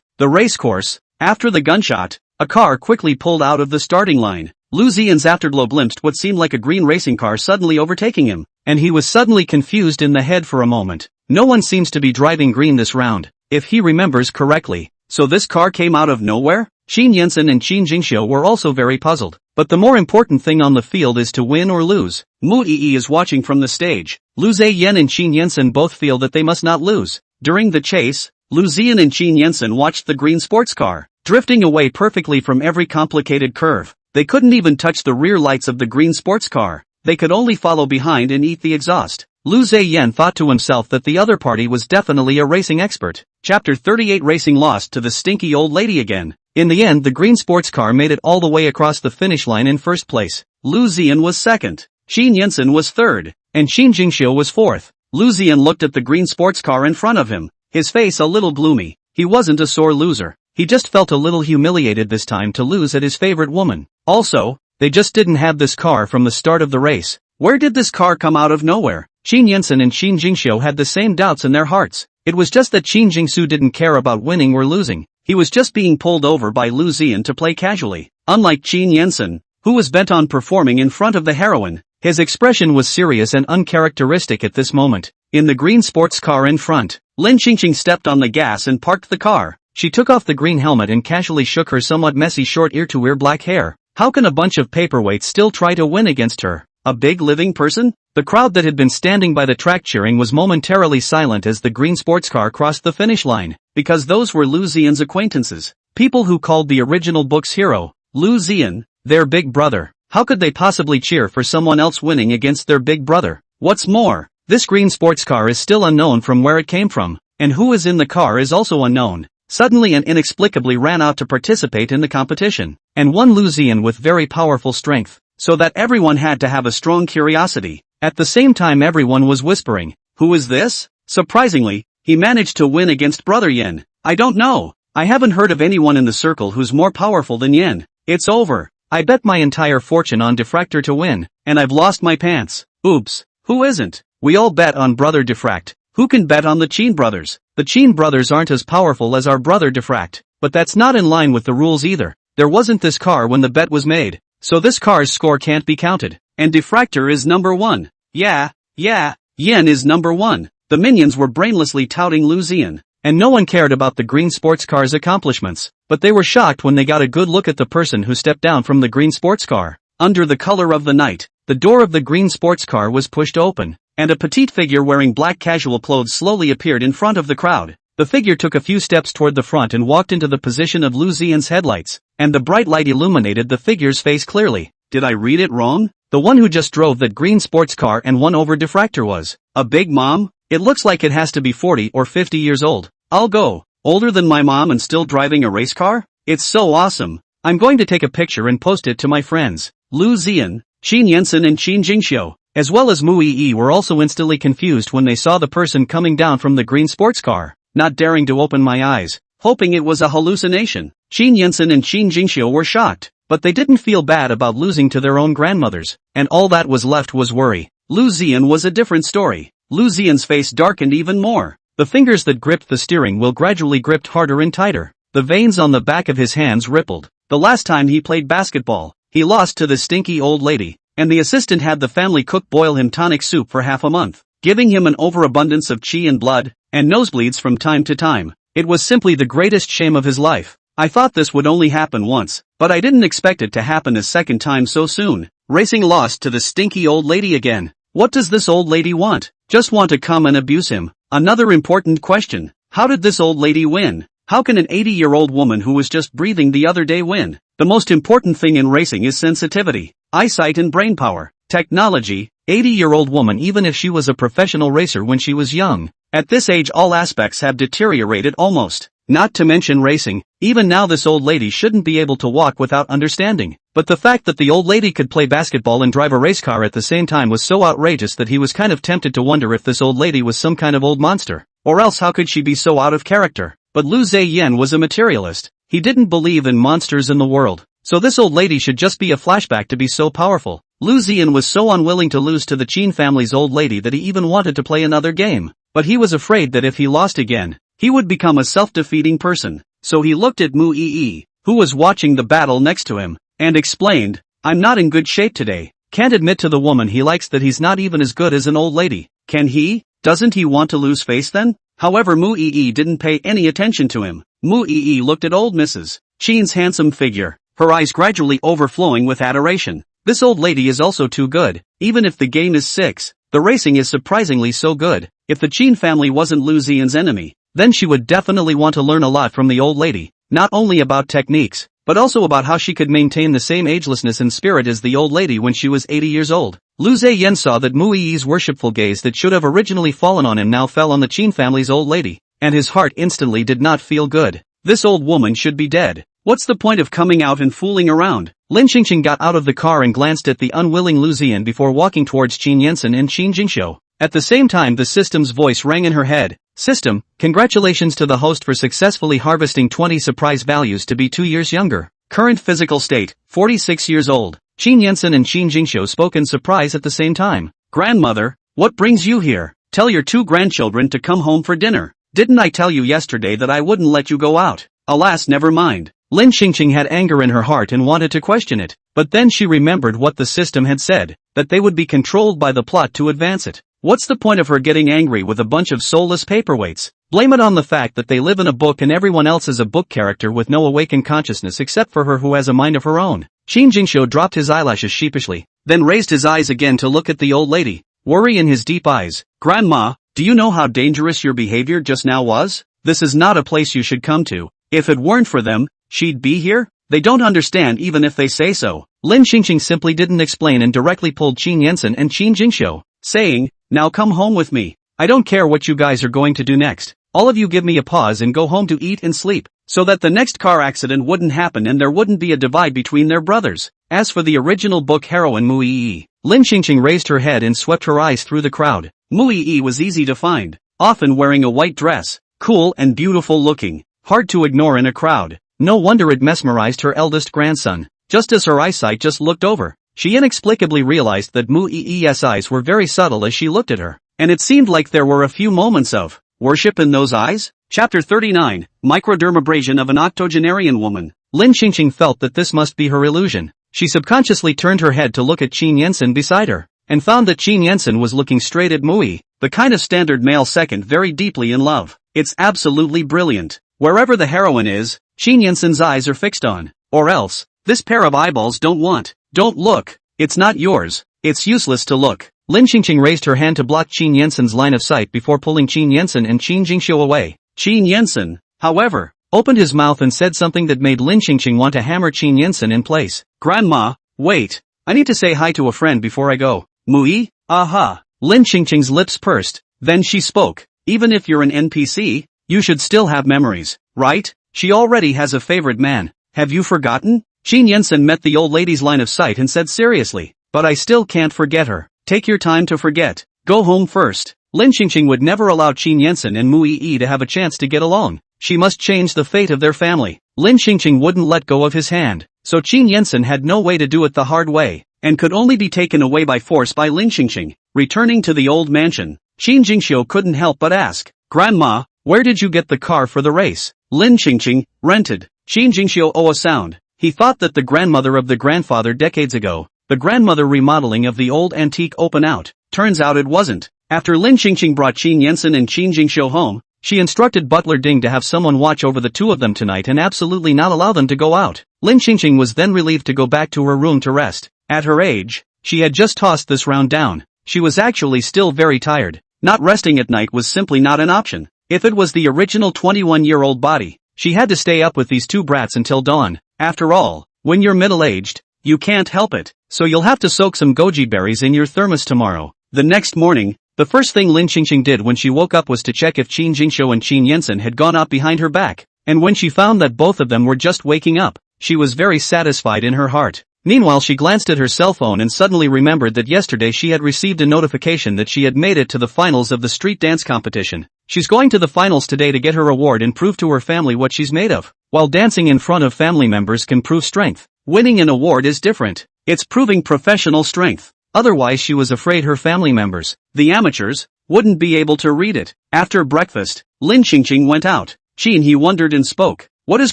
The racecourse. After the gunshot, a car quickly pulled out of the starting line. Lu Ziyan's afterglow glimpsed what seemed like a green racing car suddenly overtaking him, and he was suddenly confused in the head for a moment. No one seems to be driving green this round, if he remembers correctly. So this car came out of nowhere? Qin Yansen and Qin Jingxiu were also very puzzled. But the more important thing on the field is to win or lose. Mu Yi is watching from the stage. Lu Ziyan and Qin Yansen both feel that they must not lose. During the chase, Lu Ziyan and Qin Yansen watched the green sports car, drifting away perfectly from every complicated curve. They couldn't even touch the rear lights of the green sports car. They could only follow behind and eat the exhaust. Lu Ziyan thought to himself that the other party was definitely a racing expert. Chapter 38 Racing lost to the stinky old lady again. In the end, the green sports car made it all the way across the finish line in first place. Lu Ziyan was second, Qin Yansen was third, and Qin Jingxiu was fourth. Lu Ziyan looked at the green sports car in front of him, his face a little gloomy. He wasn't a sore loser. He just felt a little humiliated this time to lose at his favorite woman. Also, they just didn't have this car from the start of the race. Where did this car come out of nowhere? Qin Yansen and Qin Jingxiu had the same doubts in their hearts. It was just that Qin Jingxiu didn't care about winning or losing. He was just being pulled over by Lu Ziyan to play casually. Unlike Qin Yansen, who was bent on performing in front of the heroine, his expression was serious and uncharacteristic at this moment. In the green sports car in front, Lin Qingqing stepped on the gas and parked the car. She took off the green helmet and casually shook her somewhat messy short ear-to-ear black hair. How can a bunch of paperweights still try to win against her? A big living person? The crowd that had been standing by the track cheering was momentarily silent as the green sports car crossed the finish line, because those were Lu Ziyan's acquaintances. People who called the original book's hero, Lu Ziyan, their big brother. How could they possibly cheer for someone else winning against their big brother? What's more, this green sports car is still unknown from where it came from, and who is in the car is also unknown. Suddenly and inexplicably ran out to participate in the competition, and won Lu Ziyan with very powerful strength, so that everyone had to have a strong curiosity. At the same time everyone was whispering, who is this? Surprisingly, he managed to win against Brother Yen. I don't know. I haven't heard of anyone in the circle who's more powerful than Yen. It's over. I bet my entire fortune on Diffractor to win, and I've lost my pants. Oops. Who isn't? We all bet on Brother Diffract. Who can bet on the Qin brothers? The Qin brothers aren't as powerful as our brother Diffract, but that's not in line with the rules either. There wasn't this car when the bet was made, so this car's score can't be counted. And Diffractor is number one. Yeah, Yen is number one. The minions were brainlessly touting Lu Ziyan, and no one cared about the green sports car's accomplishments, but they were shocked when they got a good look at the person who stepped down from the green sports car. Under the color of the night, the door of the green sports car was pushed open, and a petite figure wearing black casual clothes slowly appeared in front of the crowd. The figure took a few steps toward the front and walked into the position of Lu Ziyan's headlights, and the bright light illuminated the figure's face clearly. Did I read it wrong? The one who just drove that green sports car and won over Diffractor was a big mom? It looks like it has to be 40 or 50 years old. I'll go. Older than my mom and still driving a race car? It's so awesome. I'm going to take a picture and post it to my friends. Lu Ziyan, Qin Yansen and Qin Jingxiu, as well as Mu Yi were also instantly confused when they saw the person coming down from the green sports car. Not daring to open my eyes, hoping it was a hallucination. Qin Yansen and Qin Jingxiu were shocked, but they didn't feel bad about losing to their own grandmothers, and all that was left was worry. Lu Ziyan was a different story. Lu Ziyan's face darkened even more. The fingers that gripped the steering wheel gradually gripped harder and tighter. The veins on the back of his hands rippled. The last time he played basketball, he lost to the stinky old lady, and the assistant had the family cook boil him tonic soup for half a month, giving him an overabundance of qi and blood, and nosebleeds from time to time. It was simply the greatest shame of his life. I thought this would only happen once, but I didn't expect it to happen a second time so soon. Racing lost to the stinky old lady again. What does this old lady want? Just want to come and abuse him? Another important question. How did this old lady win? How can an 80-year-old woman who was just breathing the other day win? The most important thing in racing is sensitivity, eyesight and brainpower. Technology, 80-year-old woman even if she was a professional racer when she was young. At this age all aspects have deteriorated almost. Not to mention racing, even now this old lady shouldn't be able to walk without understanding. But the fact that the old lady could play basketball and drive a race car at the same time was so outrageous that he was kind of tempted to wonder if this old lady was some kind of old monster. Or else how could she be so out of character? But Lu Ziyan was a materialist. He didn't believe in monsters in the world. So this old lady should just be a flashback to be so powerful. Lu Ziyan was so unwilling to lose to the Qin family's old lady that he even wanted to play another game. But he was afraid that if he lost again, he would become a self-defeating person. So he looked at Mu Yi, who was watching the battle next to him, and explained, "I'm not in good shape today." Can't admit to the woman he likes that he's not even as good as an old lady. Can he? Doesn't he want to lose face then? However, Mu Yi didn't pay any attention to him. Mu Yi looked at old Mrs. Chen's handsome figure, her eyes gradually overflowing with adoration. This old lady is also too good. Even if the game is 6, the racing is surprisingly so good. If the Chen family wasn't Lu Xian's enemy, then she would definitely want to learn a lot from the old lady, not only about techniques, but also about how she could maintain the same agelessness and spirit as the old lady when she was 80 years old. Lu Ziyan saw that Mu Yi's worshipful gaze that should have originally fallen on him now fell on the Chen family's old lady, and his heart instantly did not feel good. This old woman should be dead. What's the point of coming out and fooling around? Lin Qingqing got out of the car and glanced at the unwilling Lu Ziyan before walking towards Qin Yensen and Qin Jingxiu. At the same time, the system's voice rang in her head. "System, congratulations to the host for successfully harvesting 20 surprise values to be 2 years younger. Current physical state, 46 years old." Qin Yensen and Qin Jingxiu spoke in surprise at the same time. "Grandmother, what brings you here? Tell your 2 grandchildren to come home for dinner. Didn't I tell you yesterday that I wouldn't let you go out?" Alas, never mind. Lin Qingqing had anger in her heart and wanted to question it, but then she remembered what the system had said, that they would be controlled by the plot to advance it. What's the point of her getting angry with a bunch of soulless paperweights? Blame it on the fact that they live in a book and everyone else is a book character with no awakened consciousness except for her who has a mind of her own. Qin Jingxiu dropped his eyelashes sheepishly, then raised his eyes again to look at the old lady, worry in his deep eyes. "Grandma, do you know how dangerous your behavior just now was? This is not a place you should come to. If it weren't for them, she'd be here? They don't understand even if they say so." Lin Qingqing simply didn't explain and directly pulled Qin Yensen and Qin Jingxiu, saying, "Now come home with me. I don't care what you guys are going to do next. All of you give me a pause and go home to eat and sleep, so that the next car accident wouldn't happen and there wouldn't be a divide between their brothers." As for the original book heroine Mu Yi, Lin Qingqing raised her head and swept her eyes through the crowd. Mu Yi was easy to find, often wearing a white dress, cool and beautiful looking, hard to ignore in a crowd. No wonder it mesmerized her eldest grandson. Just as her eyesight just looked over, she inexplicably realized that Mu Yi's eyes were very subtle as she looked at her, and it seemed like there were a few moments of worship in those eyes. Chapter 39, Microdermabrasion of an Octogenarian Woman. Lin Qingqing felt that this must be her illusion. She subconsciously turned her head to look at Qin Yensen beside her, and found that Qin Yensen was looking straight at Mu Yi, the kind of standard male second very deeply in love. It's absolutely brilliant. Wherever the heroine is, Qin Yensen's eyes are fixed on, or else, this pair of eyeballs don't look. It's not yours. It's useless to look. Lin Qingqing raised her hand to block Qin Yensen's line of sight before pulling Qin Yensen and Qin Jingxiu away. Qin Yensen, however, opened his mouth and said something that made Lin Qingqing want to hammer Qin Yensen in place. "Grandma, wait. I need to say hi to a friend before I go." "Mu Yi? Aha." Lin Qingqing's lips pursed. Then she spoke. "Even if you're an NPC, you should still have memories, right? She already has a favorite man. Have you forgotten?" Qin Yensen met the old lady's line of sight and said seriously, "But I still can't forget her." "Take your time to forget. Go home first." Lin Qingqing would never allow Qin Yensen and Mu Yi to have a chance to get along. She must change the fate of their family. Lin Qingqing wouldn't let go of his hand, so Qin Yensen had no way to do it the hard way, and could only be taken away by force by Lin Qingqing. Returning to the old mansion, Qin Jingxiu couldn't help but ask, "Grandma, where did you get the car for the race?" Lin Qingqing, rented. Qin Jingxiu a sound. He thought that the grandmother of the grandfather decades ago, the grandmother remodeling of the old antique open out. Turns out it wasn't. After Lin Qingqing brought Qin Yensen and Qin Jingxiu home, she instructed Butler Ding to have someone watch over the two of them tonight and absolutely not allow them to go out. Lin Qingqing was then relieved to go back to her room to rest. At her age, she had just tossed this round down. She was actually still very tired. Not resting at night was simply not an option. If it was the original 21-year-old body, she had to stay up with these two brats until dawn. After all, when you're middle-aged, you can't help it, so you'll have to soak some goji berries in your thermos tomorrow. The next morning, the first thing Lin Qingqing did when she woke up was to check if Qin Jingxiu and Qin Yensen had gone out behind her back, and when she found that both of them were just waking up, she was very satisfied in her heart. Meanwhile, she glanced at her cell phone and suddenly remembered that yesterday she had received a notification that she had made it to the finals of the street dance competition. She's going to the finals today to get her award and prove to her family what she's made of. While dancing in front of family members can prove strength, winning an award is different. It's proving professional strength. Otherwise, she was afraid her family members, the amateurs, wouldn't be able to read it. After breakfast, Lin Qingqing went out. He wondered and spoke. What is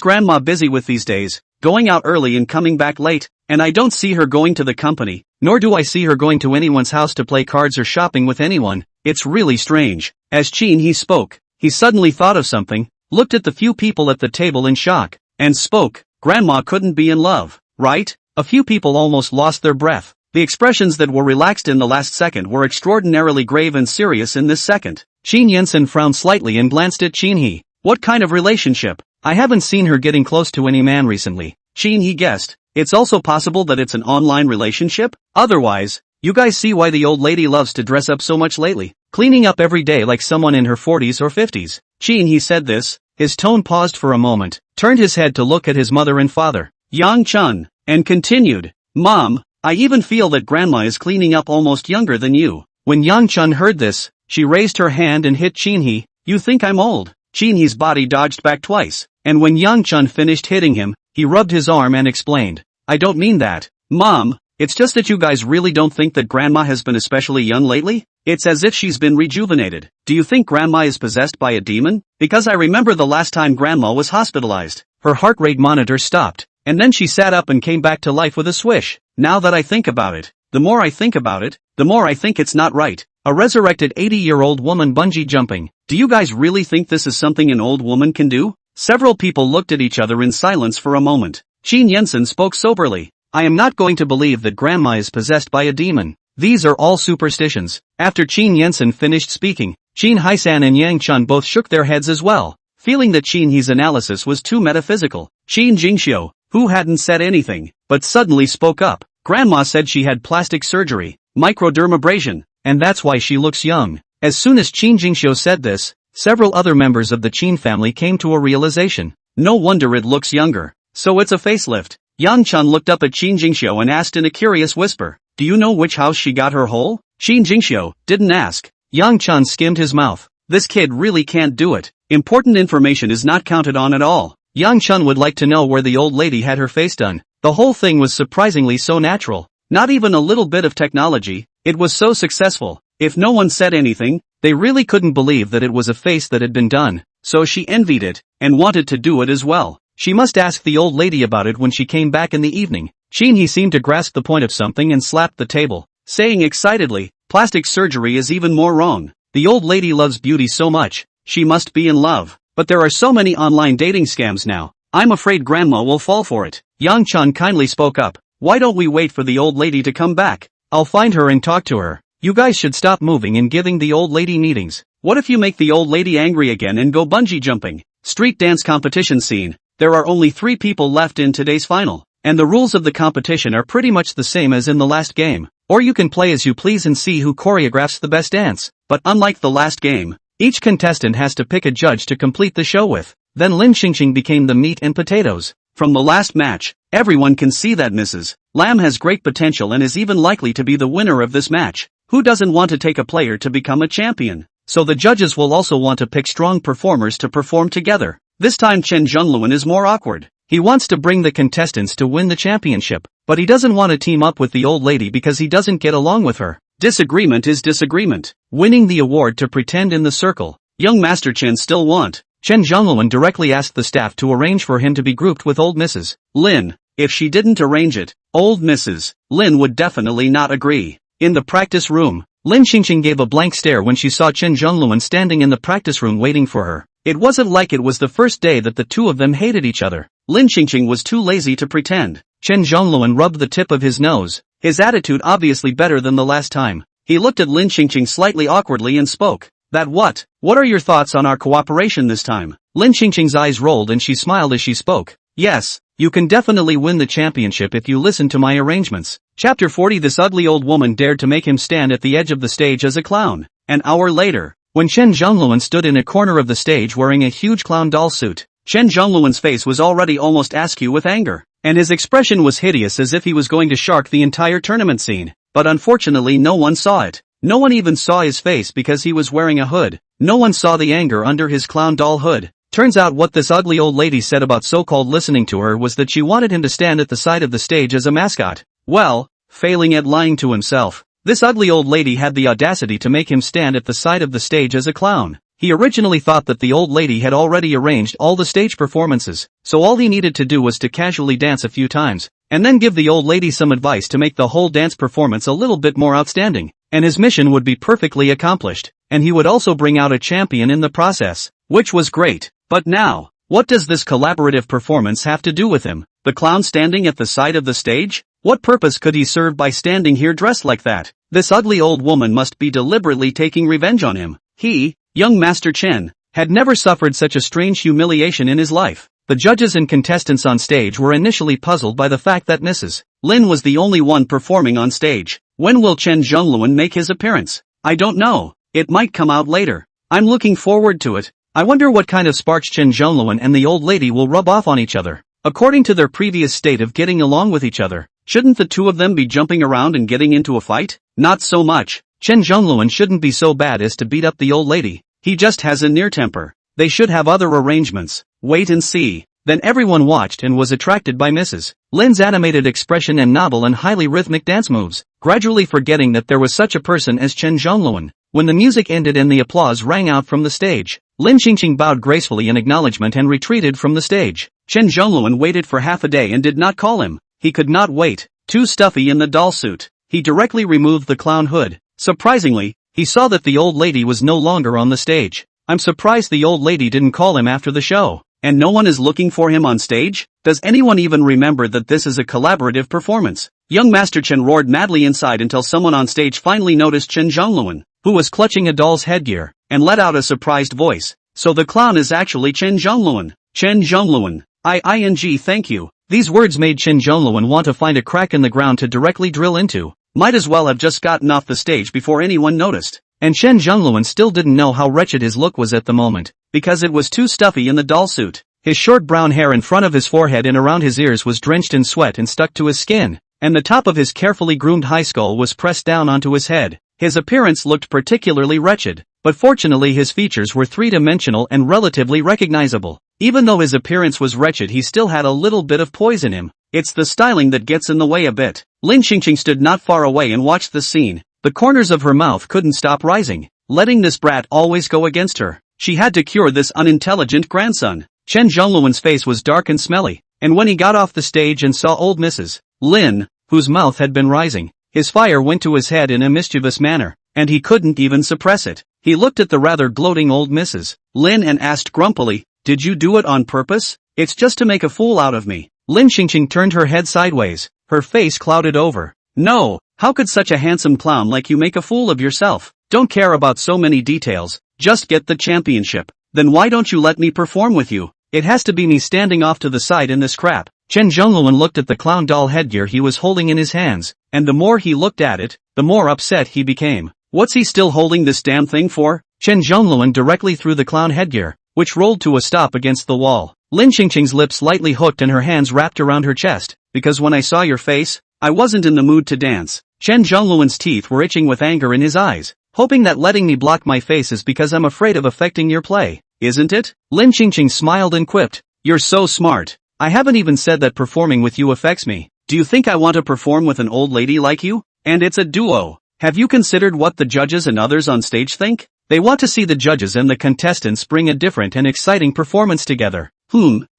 grandma busy with these days? Going out early and coming back late, and I don't see her going to the company, nor do I see her going to anyone's house to play cards or shopping with anyone. It's really strange. As he spoke, he suddenly thought of something, looked at the few people at the table in shock, and spoke. Grandma couldn't be in love, right? A few people almost lost their breath. The expressions that were relaxed in the last second were extraordinarily grave and serious in this second. Qin Yensen frowned slightly and glanced at Qin He. What kind of relationship? I haven't seen her getting close to any man recently. Qin He guessed. It's also possible that it's an online relationship? Otherwise, you guys see why the old lady loves to dress up so much lately, cleaning up every day like someone in her 40s or 50s. Qin He said this, his tone paused for a moment, turned his head to look at his mother and father, Yang Chun, and continued, Mom, I even feel that grandma is cleaning up almost younger than you. When Yang Chun heard this, she raised her hand and hit Qin He. You think I'm old? Qin He's body dodged back twice, and when Yang Chun finished hitting him, he rubbed his arm and explained, I don't mean that, Mom, it's just that you guys really don't think that grandma has been especially young lately? It's as if she's been rejuvenated. Do you think grandma is possessed by a demon? Because I remember the last time grandma was hospitalized, her heart rate monitor stopped, and then she sat up and came back to life with a swish. Now that I think about it, the more I think about it, the more I think it's not right. A resurrected 80-year-old woman bungee jumping. Do you guys really think this is something an old woman can do? Several people looked at each other in silence for a moment. Qin Yensen spoke soberly. I am not going to believe that grandma is possessed by a demon. These are all superstitions. After Qin Yensen finished speaking, Qin Haisan and Yang Chun both shook their heads as well, feeling that Qin He's analysis was too metaphysical. Qin Jingxiu, who hadn't said anything, but suddenly spoke up. Grandma said she had plastic surgery, microdermabrasion, and that's why she looks young. As soon as Qin Jingxiu said this, several other members of the Qin family came to a realization. No wonder it looks younger. So it's a facelift. Yang Chun looked up at Qin Jingxiu and asked in a curious whisper, do you know which house she got her hole? Qin Jingxiu didn't ask. Yang Chun skimmed his mouth. This kid really can't do it. Important information is not counted on at all. Yang Chun would like to know where the old lady had her face done. The whole thing was surprisingly so natural. Not even a little bit of technology. It was so successful. If no one said anything, they really couldn't believe that it was a face that had been done. So she envied it, and wanted to do it as well. She must ask the old lady about it when she came back in the evening. Qin He seemed to grasp the point of something and slapped the table, saying excitedly, plastic surgery is even more wrong. The old lady loves beauty so much, she must be in love. But there are so many online dating scams now. I'm afraid grandma will fall for it. Yang Chun kindly spoke up. Why don't we wait for the old lady to come back? I'll find her and talk to her. You guys should stop moving and giving the old lady meetings. What if you make the old lady angry again and go bungee jumping? Street dance competition scene. There are only 3 people left in today's final, and the rules of the competition are pretty much the same as in the last game. Or you can play as you please and see who choreographs the best dance. But unlike the last game, each contestant has to pick a judge to complete the show with. Then Lin Qingqing became the meat and potatoes. From the last match, everyone can see that Mrs. Lam has great potential and is even likely to be the winner of this match. Who doesn't want to take a player to become a champion? So the judges will also want to pick strong performers to perform together. This time Chen Zhongluan is more awkward. He wants to bring the contestants to win the championship, but he doesn't want to team up with the old lady because he doesn't get along with her. Disagreement is disagreement. Winning the award to pretend in the circle. Young Master Chen still want. Chen Zhongluan directly asked the staff to arrange for him to be grouped with old Mrs. Lin. If she didn't arrange it, old Mrs. Lin would definitely not agree. In the practice room, Lin Qingqing gave a blank stare when she saw Chen Zhongluan standing in the practice room waiting for her. It wasn't like it was the first day that the two of them hated each other. Lin Qingqing was too lazy to pretend. Chen Zhongluan rubbed the tip of his nose, his attitude obviously better than the last time. He looked at Lin Qingqing slightly awkwardly and spoke. That what? What are your thoughts on our cooperation this time? Lin Qingqing's eyes rolled and she smiled as she spoke. Yes, you can definitely win the championship if you listen to my arrangements. Chapter 40. This ugly old woman dared to make him stand at the edge of the stage as a clown. An hour later, when Chen Zhongluan stood in a corner of the stage wearing a huge clown doll suit, Chen Zhongluan's face was already almost askew with anger, and his expression was hideous as if he was going to shark the entire tournament scene. But unfortunately no one saw it. No one even saw his face because he was wearing a hood. No one saw the anger under his clown doll hood. Turns out what this ugly old lady said about so-called listening to her was that she wanted him to stand at the side of the stage as a mascot. Well, failing at lying to himself, this ugly old lady had the audacity to make him stand at the side of the stage as a clown. He originally thought that the old lady had already arranged all the stage performances, so all he needed to do was to casually dance a few times, and then give the old lady some advice to make the whole dance performance a little bit more outstanding, and his mission would be perfectly accomplished, and he would also bring out a champion in the process, which was great. But now, what does this collaborative performance have to do with him? The clown standing at the side of the stage? What purpose could he serve by standing here dressed like that? This ugly old woman must be deliberately taking revenge on him. He, young Master Chen, had never suffered such a strange humiliation in his life. The judges and contestants on stage were initially puzzled by the fact that Mrs. Lin was the only one performing on stage. When will Chen Zhongluan make his appearance? I don't know. It might come out later. I'm looking forward to it. I wonder what kind of sparks Chen Zhongluan and the old lady will rub off on each other. According to their previous state of getting along with each other, shouldn't the two of them be jumping around and getting into a fight? Not so much. Chen Zhongluan shouldn't be so bad as to beat up the old lady. He just has a near temper. They should have other arrangements. Wait and see. Then everyone watched and was attracted by Mrs. Lin's animated expression and novel and highly rhythmic dance moves, gradually forgetting that there was such a person as Chen Zhongluan. When the music ended and the applause rang out from the stage, Lin Qingqing bowed gracefully in acknowledgement and retreated from the stage. Chen Zhongluan waited for half a day and did not call him. He could not wait. Too stuffy in the doll suit. He directly removed the clown hood. Surprisingly, he saw that the old lady was no longer on the stage. I'm surprised the old lady didn't call him after the show. And no one is looking for him on stage? Does anyone even remember that this is a collaborative performance? Young Master Chen roared madly inside until someone on stage finally noticed Chen Zhongluan, who was clutching a doll's headgear, and let out a surprised voice. So the clown is actually Chen Zhongluan. Chen Zhongluan. Thank you. These words made Chen Zhongluan want to find a crack in the ground to directly drill into. Might as well have just gotten off the stage before anyone noticed. And Chen Zhongluan still didn't know how wretched his look was at the moment, because it was too stuffy in the doll suit. His short brown hair in front of his forehead and around his ears was drenched in sweat and stuck to his skin, and the top of his carefully groomed high skull was pressed down onto his head. His appearance looked particularly wretched, but fortunately his features were three-dimensional and relatively recognizable. Even though his appearance was wretched, he still had a little bit of poise in him. It's the styling that gets in the way a bit. Lin Qingqing stood not far away and watched the scene. The corners of her mouth couldn't stop rising, letting this brat always go against her. She had to cure this unintelligent grandson. Chen Zhongluan's face was dark and smelly, and when he got off the stage and saw old Mrs. Lin, whose mouth had been rising, his fire went to his head in a mischievous manner, and he couldn't even suppress it. He looked at the rather gloating old Mrs. Lin and asked grumpily, "Did you do it on purpose? It's just to make a fool out of me." Lin Qingqing turned her head sideways, her face clouded over. "No, how could such a handsome clown like you make a fool of yourself? Don't care about so many details, just get the championship. Then why don't you let me perform with you? It has to be me standing off to the side in this crap." Chen Zhongluan looked at the clown doll headgear he was holding in his hands, and the more he looked at it, the more upset he became. What's he still holding this damn thing for? Chen Zhongluan directly threw the clown headgear, which rolled to a stop against the wall. Lin Qingqing's lips slightly hooked and her hands wrapped around her chest. "Because when I saw your face, I wasn't in the mood to dance." Chen Zhongluan's teeth were itching with anger in his eyes. "Hoping that letting me block my face is because I'm afraid of affecting your play, isn't it?" Lin Qingqing smiled and quipped, "You're so smart. I haven't even said that performing with you affects me. Do you think I want to perform with an old lady like you? And it's a duo. Have you considered what the judges and others on stage think? They want to see the judges and the contestants bring a different and exciting performance together.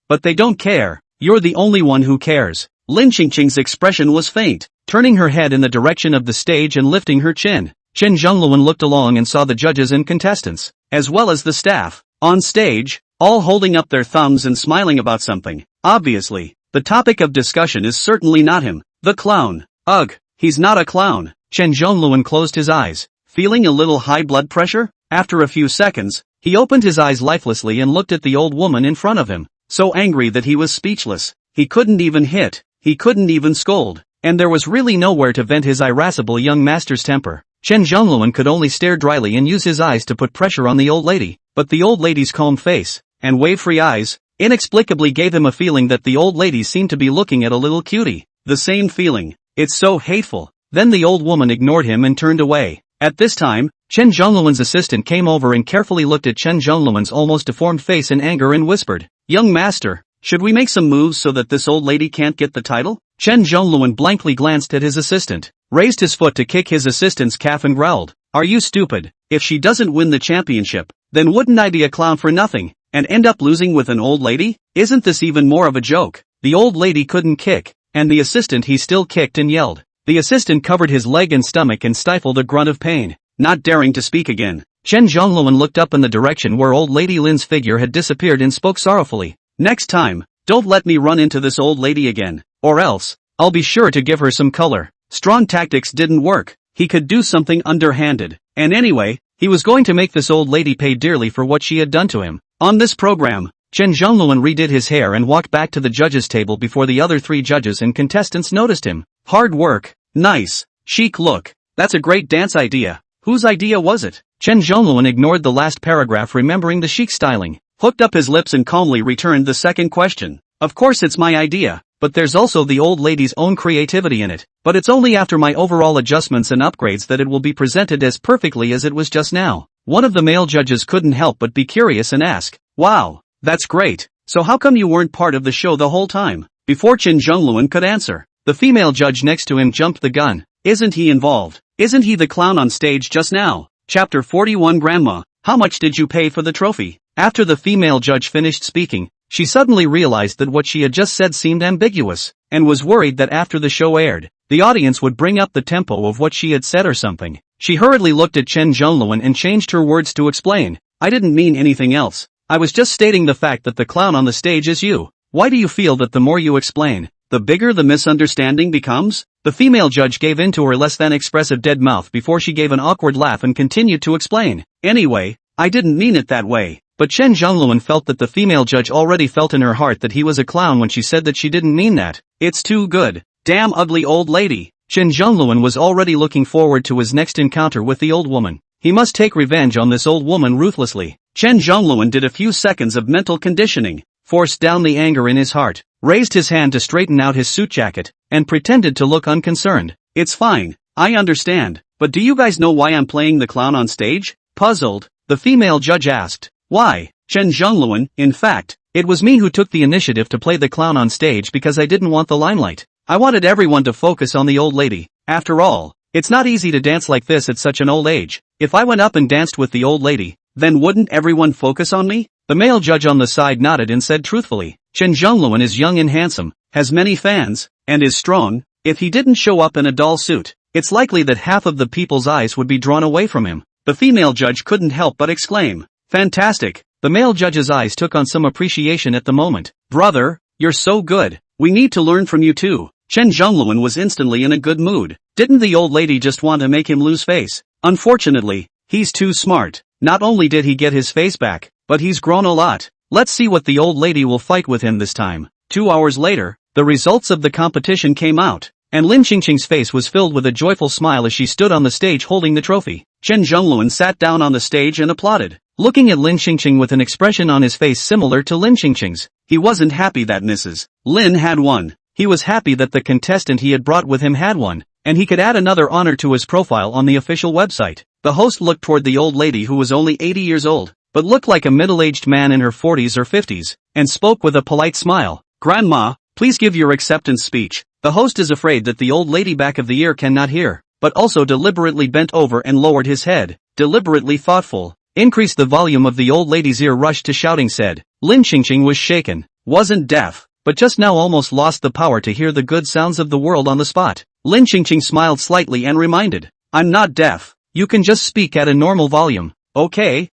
But they don't care. You're the only one who cares." Lin Qingqing's expression was faint, turning her head in the direction of the stage and lifting her chin. Chen Zhongluan looked along and saw the judges and contestants, as well as the staff, on stage, all holding up their thumbs and smiling about something. Obviously, the topic of discussion is certainly not him, the clown. Ugh, he's not a clown. Chen Zhongluan closed his eyes, feeling a little high blood pressure. After a few seconds, he opened his eyes lifelessly and looked at the old woman in front of him, so angry that he was speechless. He couldn't even hit, he couldn't even scold, and there was really nowhere to vent his irascible young master's temper. Chen Zhongluan could only stare dryly and use his eyes to put pressure on the old lady, but the old lady's calm face and wave-free eyes inexplicably gave him a feeling that the old lady seemed to be looking at a little cutie. The same feeling. It's so hateful. Then the old woman ignored him and turned away. At this time, Chen Zhongluan's assistant came over and carefully looked at Chen Zhongluan's almost deformed face in anger and whispered, "Young master, should we make some moves so that this old lady can't get the title?" Chen Zhongluan blankly glanced at his assistant, raised his foot to kick his assistant's calf and growled, "Are you stupid? If she doesn't win the championship, Then wouldn't I be a clown for nothing, and end up losing with an old lady? Isn't this even more of a joke? The old lady couldn't kick, and the assistant he still kicked and yelled. The assistant covered his leg and stomach and stifled a grunt of pain, not daring to speak again. Chen Zhongluan looked up in the direction where old lady Lin's figure had disappeared and spoke sorrowfully. Next time, don't let me run into this old lady again, or else, I'll be sure to give her some color. Strong tactics didn't work. He could do something underhanded, and anyway, he was going to make this old lady pay dearly for what she had done to him. On this program, Chen Zhongluan redid his hair and walked back to the judges' table before the other 3 judges and contestants noticed him. Hard work, nice, chic look, that's a great dance idea. Whose idea was it? Chen Zhongluan ignored the last paragraph, remembering the chic styling, hooked up his lips and calmly returned the second question. Of course it's my idea, but there's also the old lady's own creativity in it. But it's only after my overall adjustments and upgrades that it will be presented as perfectly as it was just now. One of the male judges couldn't help but be curious and ask, "Wow, that's great. So how come you weren't part of the show the whole time?" Before Chen Zhongluan could answer, the female judge next to him jumped the gun. "Isn't he involved? Isn't he the clown on stage just now?" Chapter 41 Grandma, how much did you pay for the trophy? After the female judge finished speaking, she suddenly realized that what she had just said seemed ambiguous, and was worried that after the show aired, the audience would bring up the tempo of what she had said or something. She hurriedly looked at Chen Zhongluan and changed her words to explain. "I didn't mean anything else. I was just stating the fact that the clown on the stage is you. Why do you feel that the more you explain, the bigger the misunderstanding becomes?" The female judge gave in to her less than expressive dead mouth before she gave an awkward laugh and continued to explain. "Anyway, I didn't mean it that way." But Chen Zhongluan felt that the female judge already felt in her heart that he was a clown when she said that she didn't mean that. "It's too good. Damn ugly old lady." Chen Zhongluan was already looking forward to his next encounter with the old woman. He must take revenge on this old woman ruthlessly. Chen Zhongluan did a few seconds of mental conditioning, forced down the anger in his heart, raised his hand to straighten out his suit jacket, and pretended to look unconcerned. "It's fine, I understand, but do you guys know why I'm playing the clown on stage?" Puzzled, the female judge asked. "Why, Chen Zhongluan, in fact, it was me who took the initiative to play the clown on stage because I didn't want the limelight. I wanted everyone to focus on the old lady. After all, it's not easy to dance like this at such an old age. If I went up and danced with the old lady, then wouldn't everyone focus on me?" The male judge on the side nodded and said truthfully, "Chen Zhongluan is young and handsome, has many fans, and is strong. If he didn't show up in a doll suit, it's likely that half of the people's eyes would be drawn away from him." The female judge couldn't help but exclaim, "Fantastic." The male judge's eyes took on some appreciation at the moment. "Brother, you're so good. We need to learn from you too." Chen Zhongluan was instantly in a good mood. Didn't the old lady just want to make him lose face? Unfortunately, he's too smart. Not only did he get his face back, but he's grown a lot. Let's see what the old lady will fight with him this time. 2 hours later, the results of the competition came out, and Lin Qingqing's face was filled with a joyful smile as she stood on the stage holding the trophy. Chen Zhongluan sat down on the stage and applauded, looking at Lin Qingqing with an expression on his face similar to Lin Qingqing's. He wasn't happy that Mrs. Lin had won. He was happy that the contestant he had brought with him had won, and he could add another honor to his profile on the official website. The host looked toward the old lady who was only 80 years old, but looked like a middle-aged man in her 40s or 50s, and spoke with a polite smile. "Grandma, please give your acceptance speech." The host is afraid that the old lady back of the ear cannot hear, but also deliberately bent over and lowered his head, deliberately thoughtful. Increased the volume of the old lady's ear, rushed to shouting, said. Lin Qingqing was shaken, wasn't deaf, but just now almost lost the power to hear the good sounds of the world on the spot. Lin Qingqing smiled slightly and reminded, "I'm not deaf. You can just speak at a normal volume." Okay,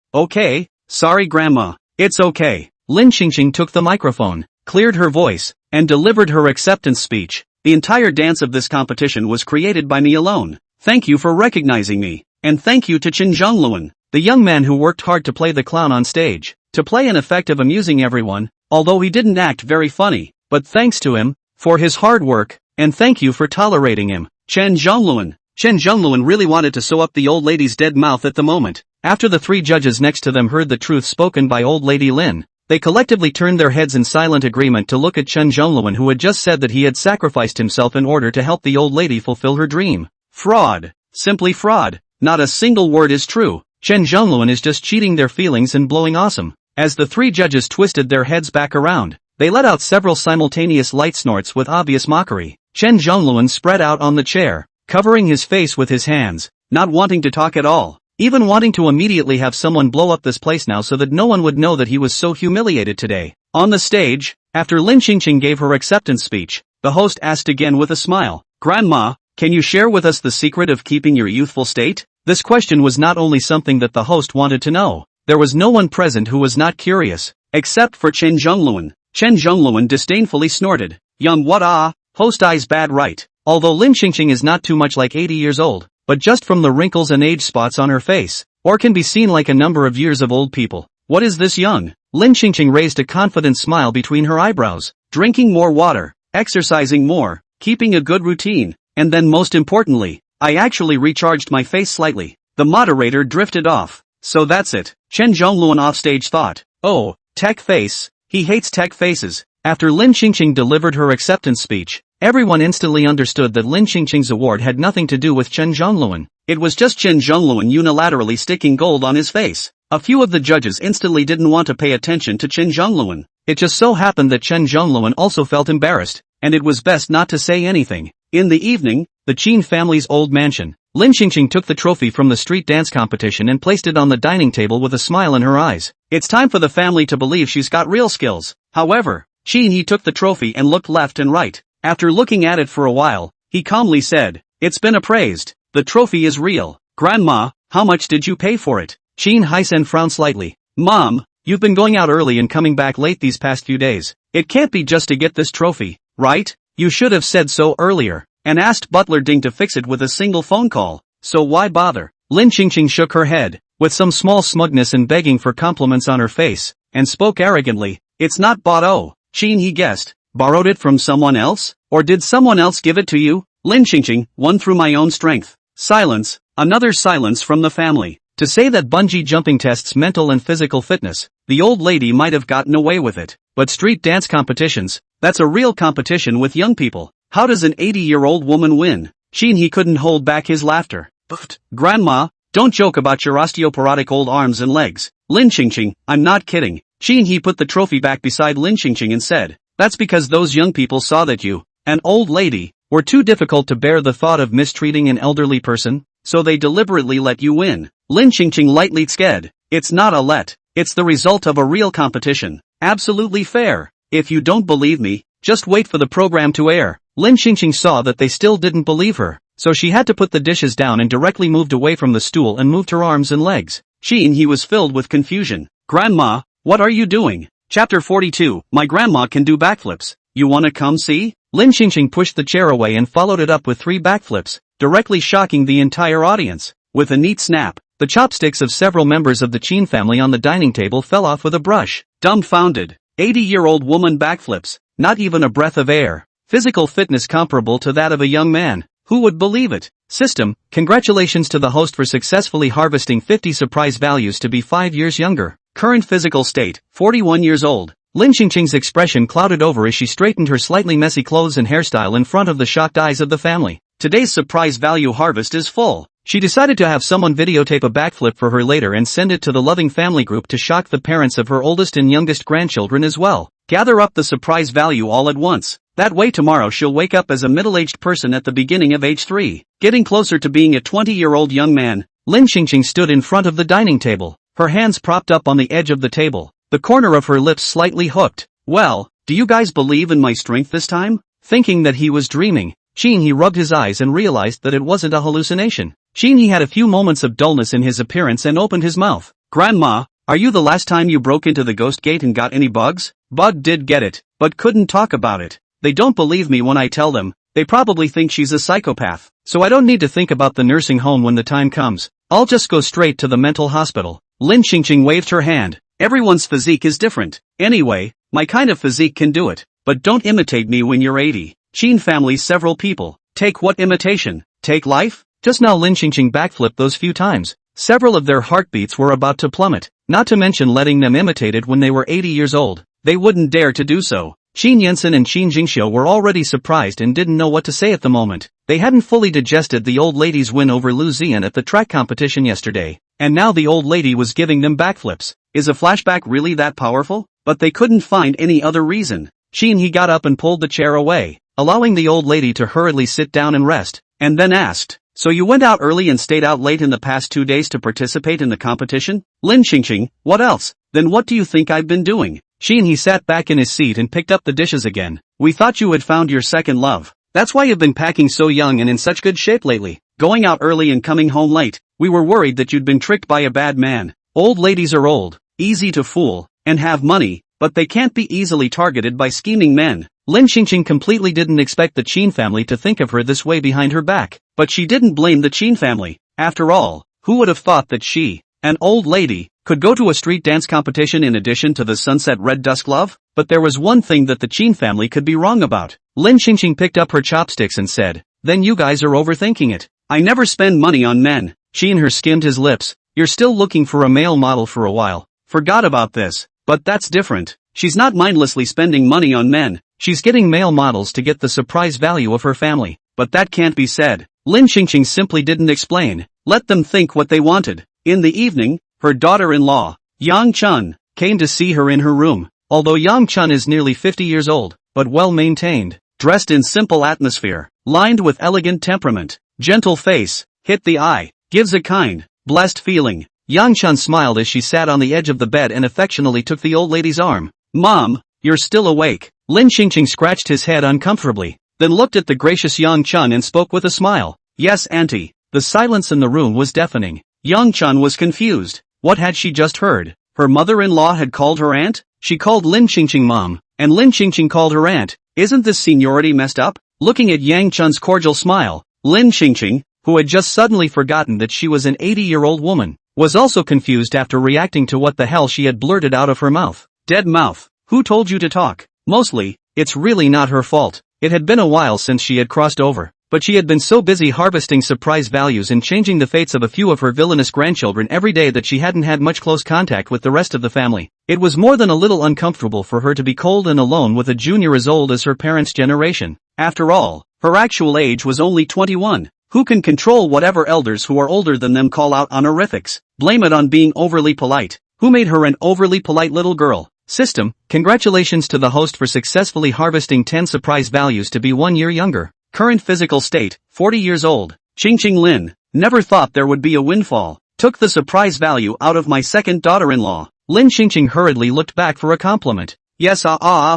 sorry Grandma. It's okay." Lin Qingqing took the microphone, cleared her voice, and delivered her acceptance speech. "The entire dance of this competition was created by me alone. Thank you for recognizing me, and thank you to Chen Zhongluan, the young man who worked hard to play the clown on stage, to play an effect of amusing everyone, although he didn't act very funny, but thanks to him, for his hard work, and thank you for tolerating him, Chen Zhongluan." Chen Zhongluan really wanted to sew up the old lady's dead mouth at the moment. After the 3 judges next to them heard the truth spoken by old lady Lin, they collectively turned their heads in silent agreement to look at Chen Zhongluan, who had just said that he had sacrificed himself in order to help the old lady fulfill her dream. Fraud. Simply fraud. Not a single word is true. Chen Zhongluan is just cheating their feelings and blowing awesome. As the 3 judges twisted their heads back around, they let out several simultaneous light snorts with obvious mockery. Chen Zhongluan spread out on the chair, covering his face with his hands, not wanting to talk at all. even wanting to immediately have someone blow up this place now so that no one would know that he was so humiliated today. On the stage, after Lin Qingqing gave her acceptance speech, the host asked again with a smile, "Grandma, can you share with us the secret of keeping your youthful state?" This question was not only something that the host wanted to know. There was no one present who was not curious, except for Chen Zhongluan. Chen Zhongluan disdainfully snorted, what host eyes bad right." Although Lin Qingqing is not too much like 80 years old, but just from the wrinkles and age spots on her face, or can be seen like a number of years of old people. What is this young? Lin Qingqing raised a confident smile between her eyebrows. Drinking more water, exercising more, keeping a good routine, and then most importantly, I actually recharged my face slightly. The moderator drifted off. So that's it. Chen Zhongluan offstage thought, oh, tech face, he hates tech faces. After Lin Qingqing delivered her acceptance speech, everyone instantly understood that Lin Qingqing's award had nothing to do with Chen Zhongluan. It was just Chen Zhongluan unilaterally sticking gold on his face. A few of the judges instantly didn't want to pay attention to Chen Zhongluan. It just so happened that Chen Zhongluan also felt embarrassed, and it was best not to say anything. In the evening, the Qin family's old mansion, Lin Qingqing took the trophy from the street dance competition and placed it on the dining table with a smile in her eyes. It's time for the family to believe she's got real skills. However, he took the trophy and looked left and right. After looking at it for a while, he calmly said, "It's been appraised. The trophy is real. Grandma, how much did you pay for it?" Qin Haisen frowned slightly. "Mom, you've been going out early and coming back late these past few days. It can't be just to get this trophy, right? You should have said so earlier, and asked Butler Ding to fix it with a single phone call. So why bother?" Lin Qingqing shook her head, with some small smugness and begging for compliments on her face, and spoke arrogantly, "It's not bought. Qin, he guessed. Borrowed it from someone else? Or did someone else give it to you?" Lin Qingqing, "Won through my own strength." Silence, another silence from the family. To say that bungee jumping tests mental and physical fitness, the old lady might have gotten away with it. But street dance competitions, that's a real competition with young people. How does an 80-year-old woman win? Qin, he couldn't hold back his laughter. But, Grandma, don't joke about your osteoporotic old arms and legs. Lin Qingqing, I'm not kidding. Qin, he put the trophy back beside Lin Qingqing and said, "That's because those young people saw that you, an old lady, were too difficult to bear the thought of mistreating an elderly person, so they deliberately let you win." Lin Qingqing lightly sked, "It's not a let, it's the result of a real competition. Absolutely fair. If you don't believe me, just wait for the program to air." Lin Qingqing saw that they still didn't believe her, so she had to put the dishes down and directly moved away from the stool and moved her arms and legs. Qin, he was filled with confusion. "Grandma, what are you doing?" Chapter 42, My Grandma Can Do Backflips. "You wanna come see?" Lin Qingqing pushed the chair away and followed it up with 3 backflips, directly shocking the entire audience. With a neat snap, the chopsticks of several members of the Qin family on the dining table fell off with a brush. Dumbfounded. 80-year-old woman backflips, not even a breath of air. Physical fitness comparable to that of a young man. Who would believe it? System, congratulations to the host for successfully harvesting 50 surprise values to be 5 years younger. Current physical state, 41 years old. Lin Qingqing's expression clouded over as she straightened her slightly messy clothes and hairstyle in front of the shocked eyes of the family. Today's surprise value harvest is full. She decided to have someone videotape a backflip for her later and send it to the loving family group to shock the parents of her oldest and youngest grandchildren as well. Gather up the surprise value all at once. That way tomorrow she'll wake up as a middle-aged person at the beginning of age 3. Getting closer to being a 20-year-old young man, Lin Qingqing stood in front of the dining table, her hands propped up on the edge of the table, the corner of her lips slightly hooked. "Well, do you guys believe in my strength this time?" Thinking that he was dreaming, Qin, he rubbed his eyes and realized that it wasn't a hallucination. Qin, he had a few moments of dullness in his appearance and opened his mouth. "Grandma, are you the last time you broke into the ghost gate and got any bugs?" Bug did get it, but couldn't talk about it. "They don't believe me when I tell them. They probably think she's a psychopath. So I don't need to think about the nursing home when the time comes. I'll just go straight to the mental hospital." Lin Qingqing waved her hand. "Everyone's physique is different. Anyway, my kind of physique can do it. But don't imitate me when you're 80. Qin family's several people. Take what imitation? Take life?" Just now Lin Qingqing backflipped those few times. Several of their heartbeats were about to plummet, not to mention letting them imitate it when they were 80 years old. They wouldn't dare to do so. Qin Yensen and Qin Jingxiu were already surprised and didn't know what to say at the moment. They hadn't fully digested the old lady's win over Lu Zian at the track competition yesterday, and now the old lady was giving them backflips. Is a flashback really that powerful? But they couldn't find any other reason. Qin, he got up and pulled the chair away, allowing the old lady to hurriedly sit down and rest, and then asked, So you went out early and stayed out late in the past 2 days to participate in the competition? Lin Xingqing, what else? Then what do you think I've been doing? He sat back in his seat and picked up the dishes again. We thought you had found your second love. That's why you've been packing so young and in such good shape lately. Going out early and coming home late. We were worried that you'd been tricked by a bad man. Old ladies are old, easy to fool, and have money, but they can't be easily targeted by scheming men. Lin Xingqing completely didn't expect the Qin family to think of her this way behind her back, but she didn't blame the Qin family. After all, who would have thought that she, an old lady, could go to a street dance competition in addition to the sunset red dusk love? But there was one thing that the Qin family could be wrong about. Lin Xingqing picked up her chopsticks and said, "Then you guys are overthinking it. I never spend money on men." Her skimmed his lips. "You're still looking for a male model for a while. Forgot about this. But that's different. She's not mindlessly spending money on men. She's getting male models to get the surprise value of her family." But that can't be said. Lin Xingqing simply didn't explain. Let them think what they wanted. In the evening, her daughter-in-law, Yang Chun, came to see her in her room. Although Yang Chun is nearly 50 years old, but well-maintained, dressed in simple atmosphere, lined with elegant temperament, gentle face, hit the eye, gives a kind, blessed feeling. Yang Chun smiled as she sat on the edge of the bed and affectionately took the old lady's arm. "Mom, you're still awake." Lin Xingqing scratched his head uncomfortably, then looked at the gracious Yang Chun and spoke with a smile. "Yes, auntie." The silence in the room was deafening. Yang Chun was confused. What had she just heard? Her mother-in-law had called her aunt? She called Lin Xingqing mom, and Lin Xingqing called her aunt. Isn't this seniority messed up? Looking at Yang Chun's cordial smile, Lin Xingqing, who had just suddenly forgotten that she was an 80-year-old woman, was also confused after reacting to what the hell she had blurted out of her mouth. Dead mouth. Who told you to talk? Mostly, it's really not her fault. It had been a while since she had crossed over, but she had been so busy harvesting surprise values and changing the fates of a few of her villainous grandchildren every day that she hadn't had much close contact with the rest of the family. It was more than a little uncomfortable for her to be cold and alone with a junior as old as her parents' generation. After all, her actual age was only 21. Who can control whatever elders who are older than them call out honorifics? Blame it on being overly polite. Who made her an overly polite little girl? System, congratulations to the host for successfully harvesting 10 surprise values to be 1 year younger. Current physical state, 40 years old. Xingqing Lin, never thought there would be a windfall. Took the surprise value out of my second daughter-in-law. Lin Xingqing hurriedly looked back for a compliment. Yes,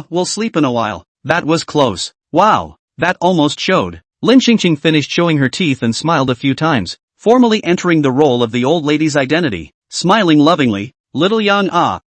we'll sleep in a while. That was close. Wow, that almost showed. Lin Xingqing finished showing her teeth and smiled a few times, formally entering the role of the old lady's identity. Smiling lovingly, "Little Yang,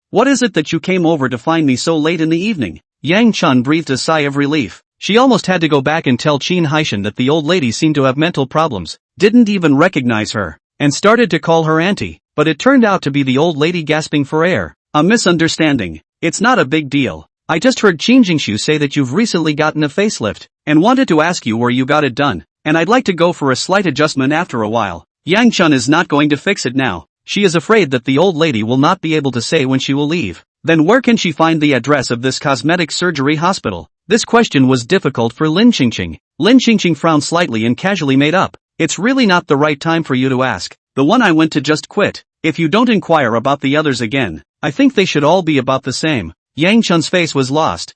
what is it that you came over to find me so late in the evening?" Yang Chun breathed a sigh of relief. She almost had to go back and tell Qin Haishan that the old lady seemed to have mental problems, didn't even recognize her, and started to call her auntie, but it turned out to be the old lady gasping for air. "A misunderstanding. It's not a big deal. I just heard Qin Jingshu say that you've recently gotten a facelift, and wanted to ask you where you got it done, and I'd like to go for a slight adjustment after a while." Yang Chun is not going to fix it now. She is afraid that the old lady will not be able to say when she will leave. Then where can she find the address of this cosmetic surgery hospital? This question was difficult for Lin Xingqing. Lin Xingqing frowned slightly and casually made up. "It's really not the right time for you to ask. The one I went to just quit. If you don't inquire about the others again, I think they should all be about the same." Yang Chun's face was lost.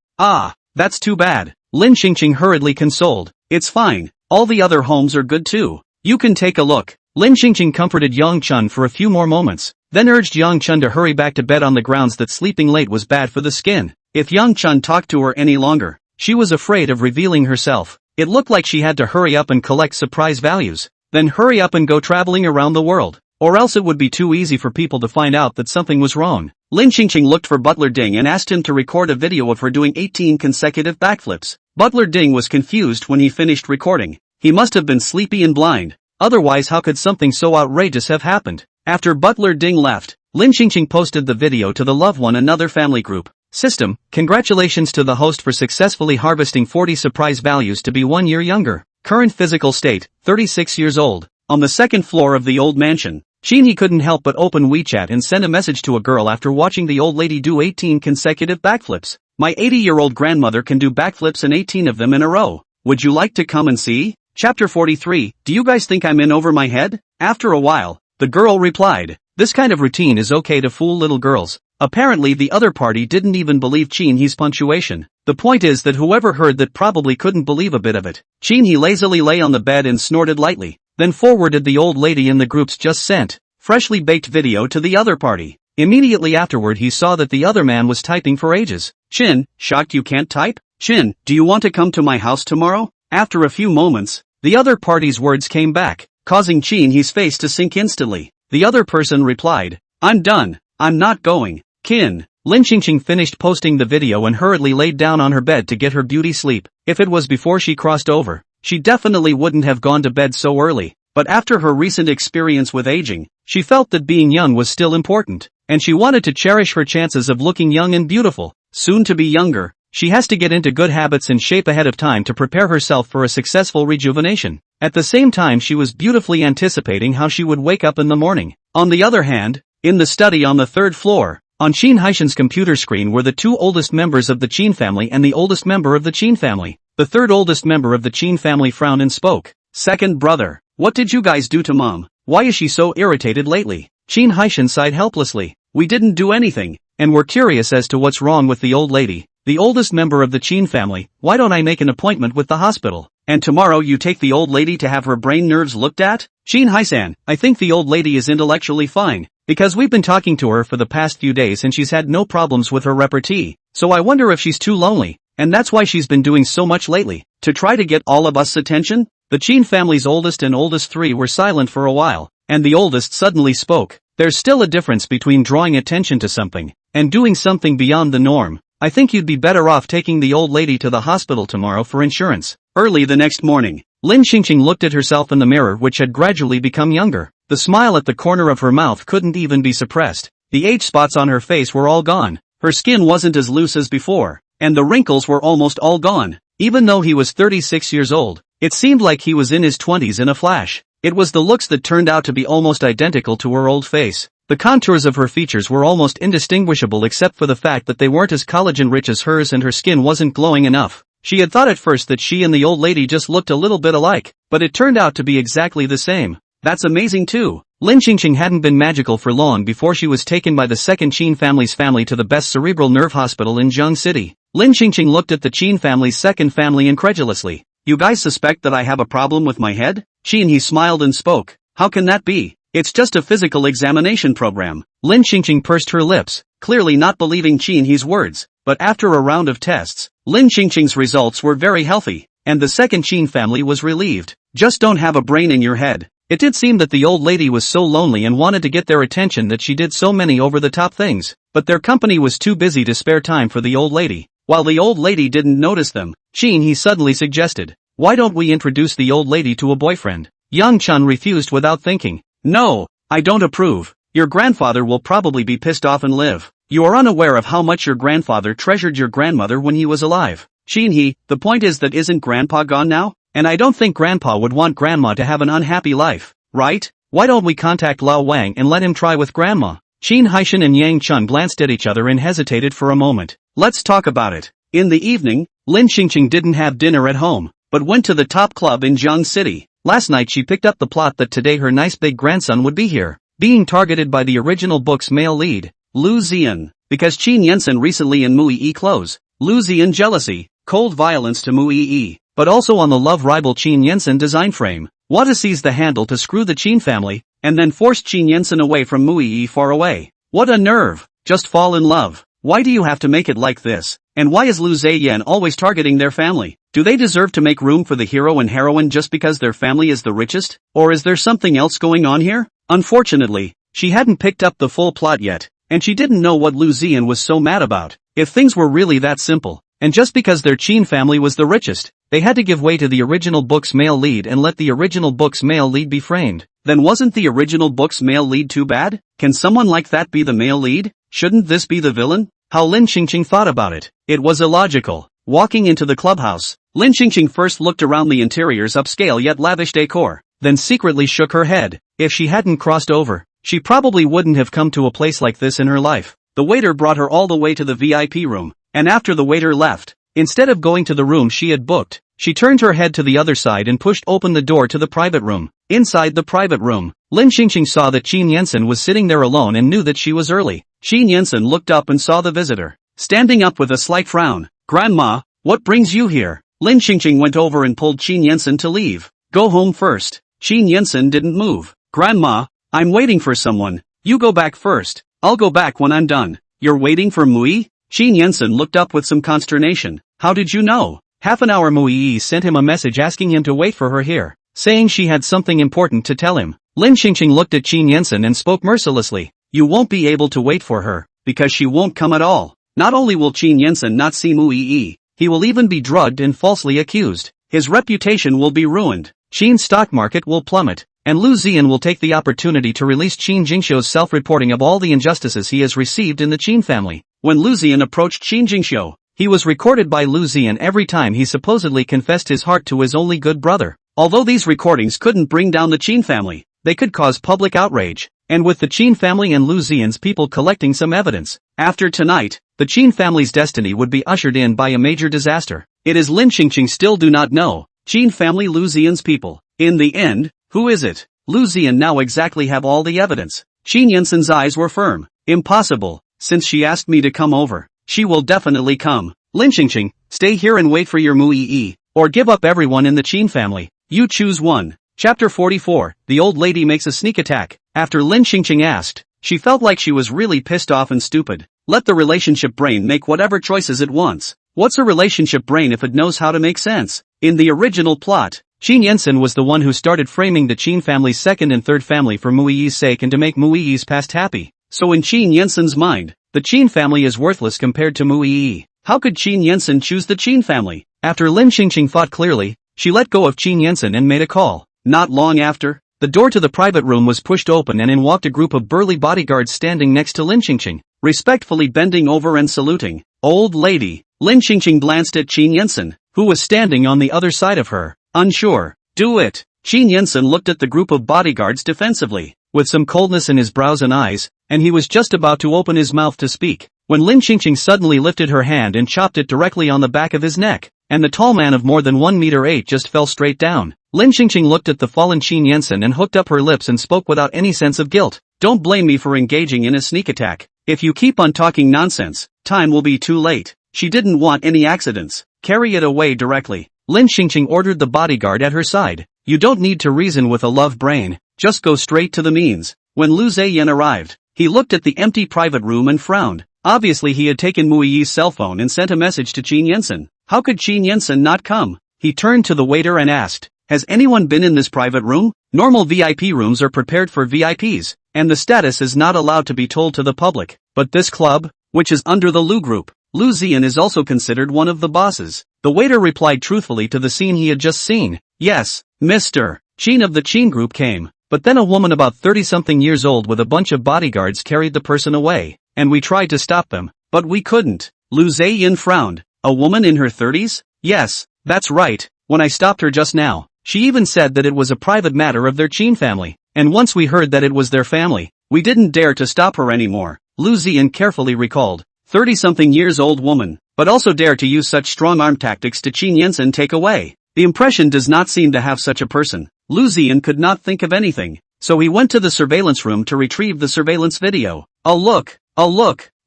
That's too bad. Lin Xingqing hurriedly consoled. "It's fine. All the other homes are good too. You can take a look." Lin Xingqing comforted Yang Chun for a few more moments, then urged Yang Chun to hurry back to bed on the grounds that sleeping late was bad for the skin. If Yang Chun talked to her any longer, she was afraid of revealing herself. It looked like she had to hurry up and collect surprise values, then hurry up and go traveling around the world, or else it would be too easy for people to find out that something was wrong. Lin Xingqing looked for Butler Ding and asked him to record a video of her doing 18 consecutive backflips. Butler Ding was confused when he finished recording. He must have been sleepy and blind. Otherwise, how could something so outrageous have happened? After Butler Ding left, Lin Xingqing posted the video to the Love One Another family group. System, congratulations to the host for successfully harvesting 40 surprise values to be 1 year younger. Current physical state, 36 years old. On the second floor of the old mansion, He couldn't help but open WeChat and send a message to a girl after watching the old lady do 18 consecutive backflips. "My 80-year-old grandmother can do backflips and 18 of them in a row. Would you like to come and see?" Chapter 43, Do you guys think I'm in over my head? After a while, the girl replied, "This kind of routine is okay to fool little girls." Apparently the other party didn't even believe He's punctuation. The point is that whoever heard that probably couldn't believe a bit of it. He lazily lay on the bed and snorted lightly. then forwarded the old lady in the group's just sent, freshly baked video to the other party. Immediately afterward he saw that the other man was typing for ages. Chin, shocked you can't type? Chin, do you want to come to my house tomorrow? After a few moments, the other party's words came back, causing Chin-hee's face to sink instantly. The other person replied, I'm done, I'm not going. Kin. Lin Qingqing finished posting the video and hurriedly laid down on her bed to get her beauty sleep. If it was before she crossed over, she definitely wouldn't have gone to bed so early. But after her recent experience with aging, she felt that being young was still important, and she wanted to cherish her chances of looking young and beautiful. Soon to be younger, she has to get into good habits and shape ahead of time to prepare herself for a successful rejuvenation. At the same time she was beautifully anticipating how she would wake up in the morning. On the other hand, in the study on the third floor, on Qin Haishan's computer screen were the two oldest members of the Qin family and the oldest member of the Qin family. The third oldest member of the Qin family frowned and spoke. Second brother, what did you guys do to mom? Why is she so irritated lately? Qin Haishan sighed helplessly. We didn't do anything, and we're curious as to what's wrong with the old lady. The oldest member of the Qin family, why don't I make an appointment with the hospital? And tomorrow you take the old lady to have her brain nerves looked at? Qin Haisan, I think the old lady is intellectually fine, because we've been talking to her for the past few days and she's had no problems with her repartee, so I wonder if she's too lonely, and that's why she's been doing so much lately, to try to get all of us attention? The Qin family's oldest and oldest three were silent for a while, and the oldest suddenly spoke. There's still a difference between drawing attention to something, and doing something beyond the norm. I think you'd be better off taking the old lady to the hospital tomorrow for insurance. Early the next morning, Lin Qingqing looked at herself in the mirror which had gradually become younger. The smile at the corner of her mouth couldn't even be suppressed. The age spots on her face were all gone. Her skin wasn't as loose as before, and the wrinkles were almost all gone. Even though he was 36 years old, it seemed like he was in his 20s in a flash. It was the looks that turned out to be almost identical to her old face. The contours of her features were almost indistinguishable except for the fact that they weren't as collagen-rich as hers and her skin wasn't glowing enough. She had thought at first that she and the old lady just looked a little bit alike, but it turned out to be exactly the same. That's amazing too. Lin Qingqing hadn't been magical for long before she was taken by the second Qin family's family to the best cerebral nerve hospital in Zheng City. Lin Qingqing looked at the Qin family's second family incredulously. You guys suspect that I have a problem with my head? Qin he smiled and spoke. How can that be? It's just a physical examination program. Lin Qingqing pursed her lips, clearly not believing Qin he's words, but after a round of tests, Lin Qingqing's results were very healthy, and the second Qin family was relieved. Just don't have a brain in your head. It did seem that the old lady was so lonely and wanted to get their attention that she did so many over-the-top things, but their company was too busy to spare time for the old lady. While the old lady didn't notice them, Qin he suddenly suggested, why don't we introduce the old lady to a boyfriend? Yang Chun refused without thinking. No, I don't approve. Your grandfather will probably be pissed off and live. You are unaware of how much your grandfather treasured your grandmother when he was alive. Qin he, the point is that isn't grandpa gone now? And I don't think grandpa would want grandma to have an unhappy life, right? Why don't we contact Lao Wang and let him try with grandma? Qin Haishan and Yang Chun glanced at each other and hesitated for a moment. Let's talk about it. In the evening, Lin Qingqing didn't have dinner at home, but went to the top club in Zheng City. Last night she picked up the plot that today her nice big grandson would be here, being targeted by the original book's male lead, Lu Ziyan, because Qin Yensen recently in Mui clothes. Lu Ziyan jealousy, cold violence to Mui, but also on the love rival Qin Yensen design frame. Wada seized the handle to screw the Qin family, and then forced Qin Yensen away from Mui far away. What a nerve! Just fall in love. Why do you have to make it like this? And why is Lu Ziyan always targeting their family? Do they deserve to make room for the hero and heroine just because their family is the richest? Or is there something else going on here? Unfortunately, she hadn't picked up the full plot yet, and she didn't know what Lu Ziyan was so mad about. If things were really that simple, and just because their Qin family was the richest, they had to give way to the original book's male lead and let the original book's male lead be framed, then wasn't the original book's male lead too bad? Can someone like that be the male lead? Shouldn't this be the villain? How Lin Qingqing thought about it. It was illogical. Walking into the clubhouse, Lin Qingqing first looked around the interior's upscale yet lavish decor, then secretly shook her head. If she hadn't crossed over, she probably wouldn't have come to a place like this in her life. The waiter brought her all the way to the VIP room, and after the waiter left, instead of going to the room she had booked, she turned her head to the other side and pushed open the door to the private room. Inside the private room, Lin Qingqing saw that Qin Yensen was sitting there alone and knew that she was early. Qin Yensen looked up and saw the visitor, standing up with a slight frown. Grandma, what brings you here? Lin Qingqing went over and pulled Qin Yensen to leave. Go home first. Qin Yinsen didn't move. Grandma, I'm waiting for someone. You go back first. I'll go back when I'm done. You're waiting for Mui? Qin Yinsen looked up with some consternation. How did you know? Half an hour Mui sent him a message asking him to wait for her here, saying she had something important to tell him. Lin Xingqing looked at Qin Yinsen and spoke mercilessly. You won't be able to wait for her, because she won't come at all. Not only will Qin Yinsen not see Mui, he will even be drugged and falsely accused. His reputation will be ruined. Qin's stock market will plummet, and Lu Ziyan will take the opportunity to release Qin Jingxiu's self-reporting of all the injustices he has received in the Qin family. When Lu Ziyan approached Qin Jingxiu, he was recorded by Lu Ziyan every time he supposedly confessed his heart to his only good brother. Although these recordings couldn't bring down the Qin family, they could cause public outrage, and with the Qin family and Lu Ziyan's people collecting some evidence, after tonight, the Qin family's destiny would be ushered in by a major disaster. It is Lin Xingqing still do not know. Qin family Lu Ziyan's people. In the end, who is it? Lu Ziyan now exactly have all the evidence. Qin Yinsen's eyes were firm. Impossible, since she asked me to come over. She will definitely come. Lin Xingqing, stay here and wait for your Mui, or give up everyone in the Qin family. You choose one. Chapter 44, the old lady makes a sneak attack. After Lin Xingqing asked, she felt like she was really pissed off and stupid. Let the relationship brain make whatever choices it wants. What's a relationship brain if it knows how to make sense? In the original plot, Qin Yinsen was the one who started framing the Qin family's second and third family for Mui's sake and to make Mui's past happy. So in Qin Yinsen's mind, the Qin family is worthless compared to Mui. How could Qin Yinsen choose the Qin family? After Lin Xingqing thought clearly, she let go of Qin Yinsen and made a call. Not long after, the door to the private room was pushed open and in walked a group of burly bodyguards standing next to Lin Xingqing, respectfully bending over and saluting. Old lady. Lin Xingqing glanced at Qin Yinsen, who was standing on the other side of her, unsure. Do it. Qin Yinsen looked at the group of bodyguards defensively, with some coldness in his brows and eyes, and he was just about to open his mouth to speak, when Lin Xingqing suddenly lifted her hand and chopped it directly on the back of his neck, and the tall man of more than 1 meter 8 just fell straight down. Lin Xingqing looked at the fallen Qin Yinsen and hooked up her lips and spoke without any sense of guilt. Don't blame me for engaging in a sneak attack. If you keep on talking nonsense, time will be too late. She didn't want any accidents. Carry it away directly. Lin Xingqing ordered the bodyguard at her side. You don't need to reason with a love brain, just go straight to the means. When Lu Ziyan arrived, he looked at the empty private room and frowned. Obviously he had taken Mui's cell phone and sent a message to Qin Yinsen. How could Qin Yinsen not come? He turned to the waiter and asked, has anyone been in this private room? Normal VIP rooms are prepared for VIPs, and the status is not allowed to be told to the public. But this club, which is under the Lu group, Lu Ziyan is also considered one of the bosses. The waiter replied truthfully to the scene he had just seen. Yes, Mr. Qin of the Qin group came, but then a woman about 30-something years old with a bunch of bodyguards carried the person away, and we tried to stop them, but we couldn't. Lu Ziyan frowned. A woman in her 30s? Yes, that's right. When I stopped her just now, she even said that it was a private matter of their Qin family, and once we heard that it was their family, we didn't dare to stop her anymore. Lu Ziyan carefully recalled. 30-something years old woman, but also dare to use such strong-arm tactics to Qin Yinsen take away. The impression does not seem to have such a person. Lu Ziyan could not think of anything, so he went to the surveillance room to retrieve the surveillance video. A look.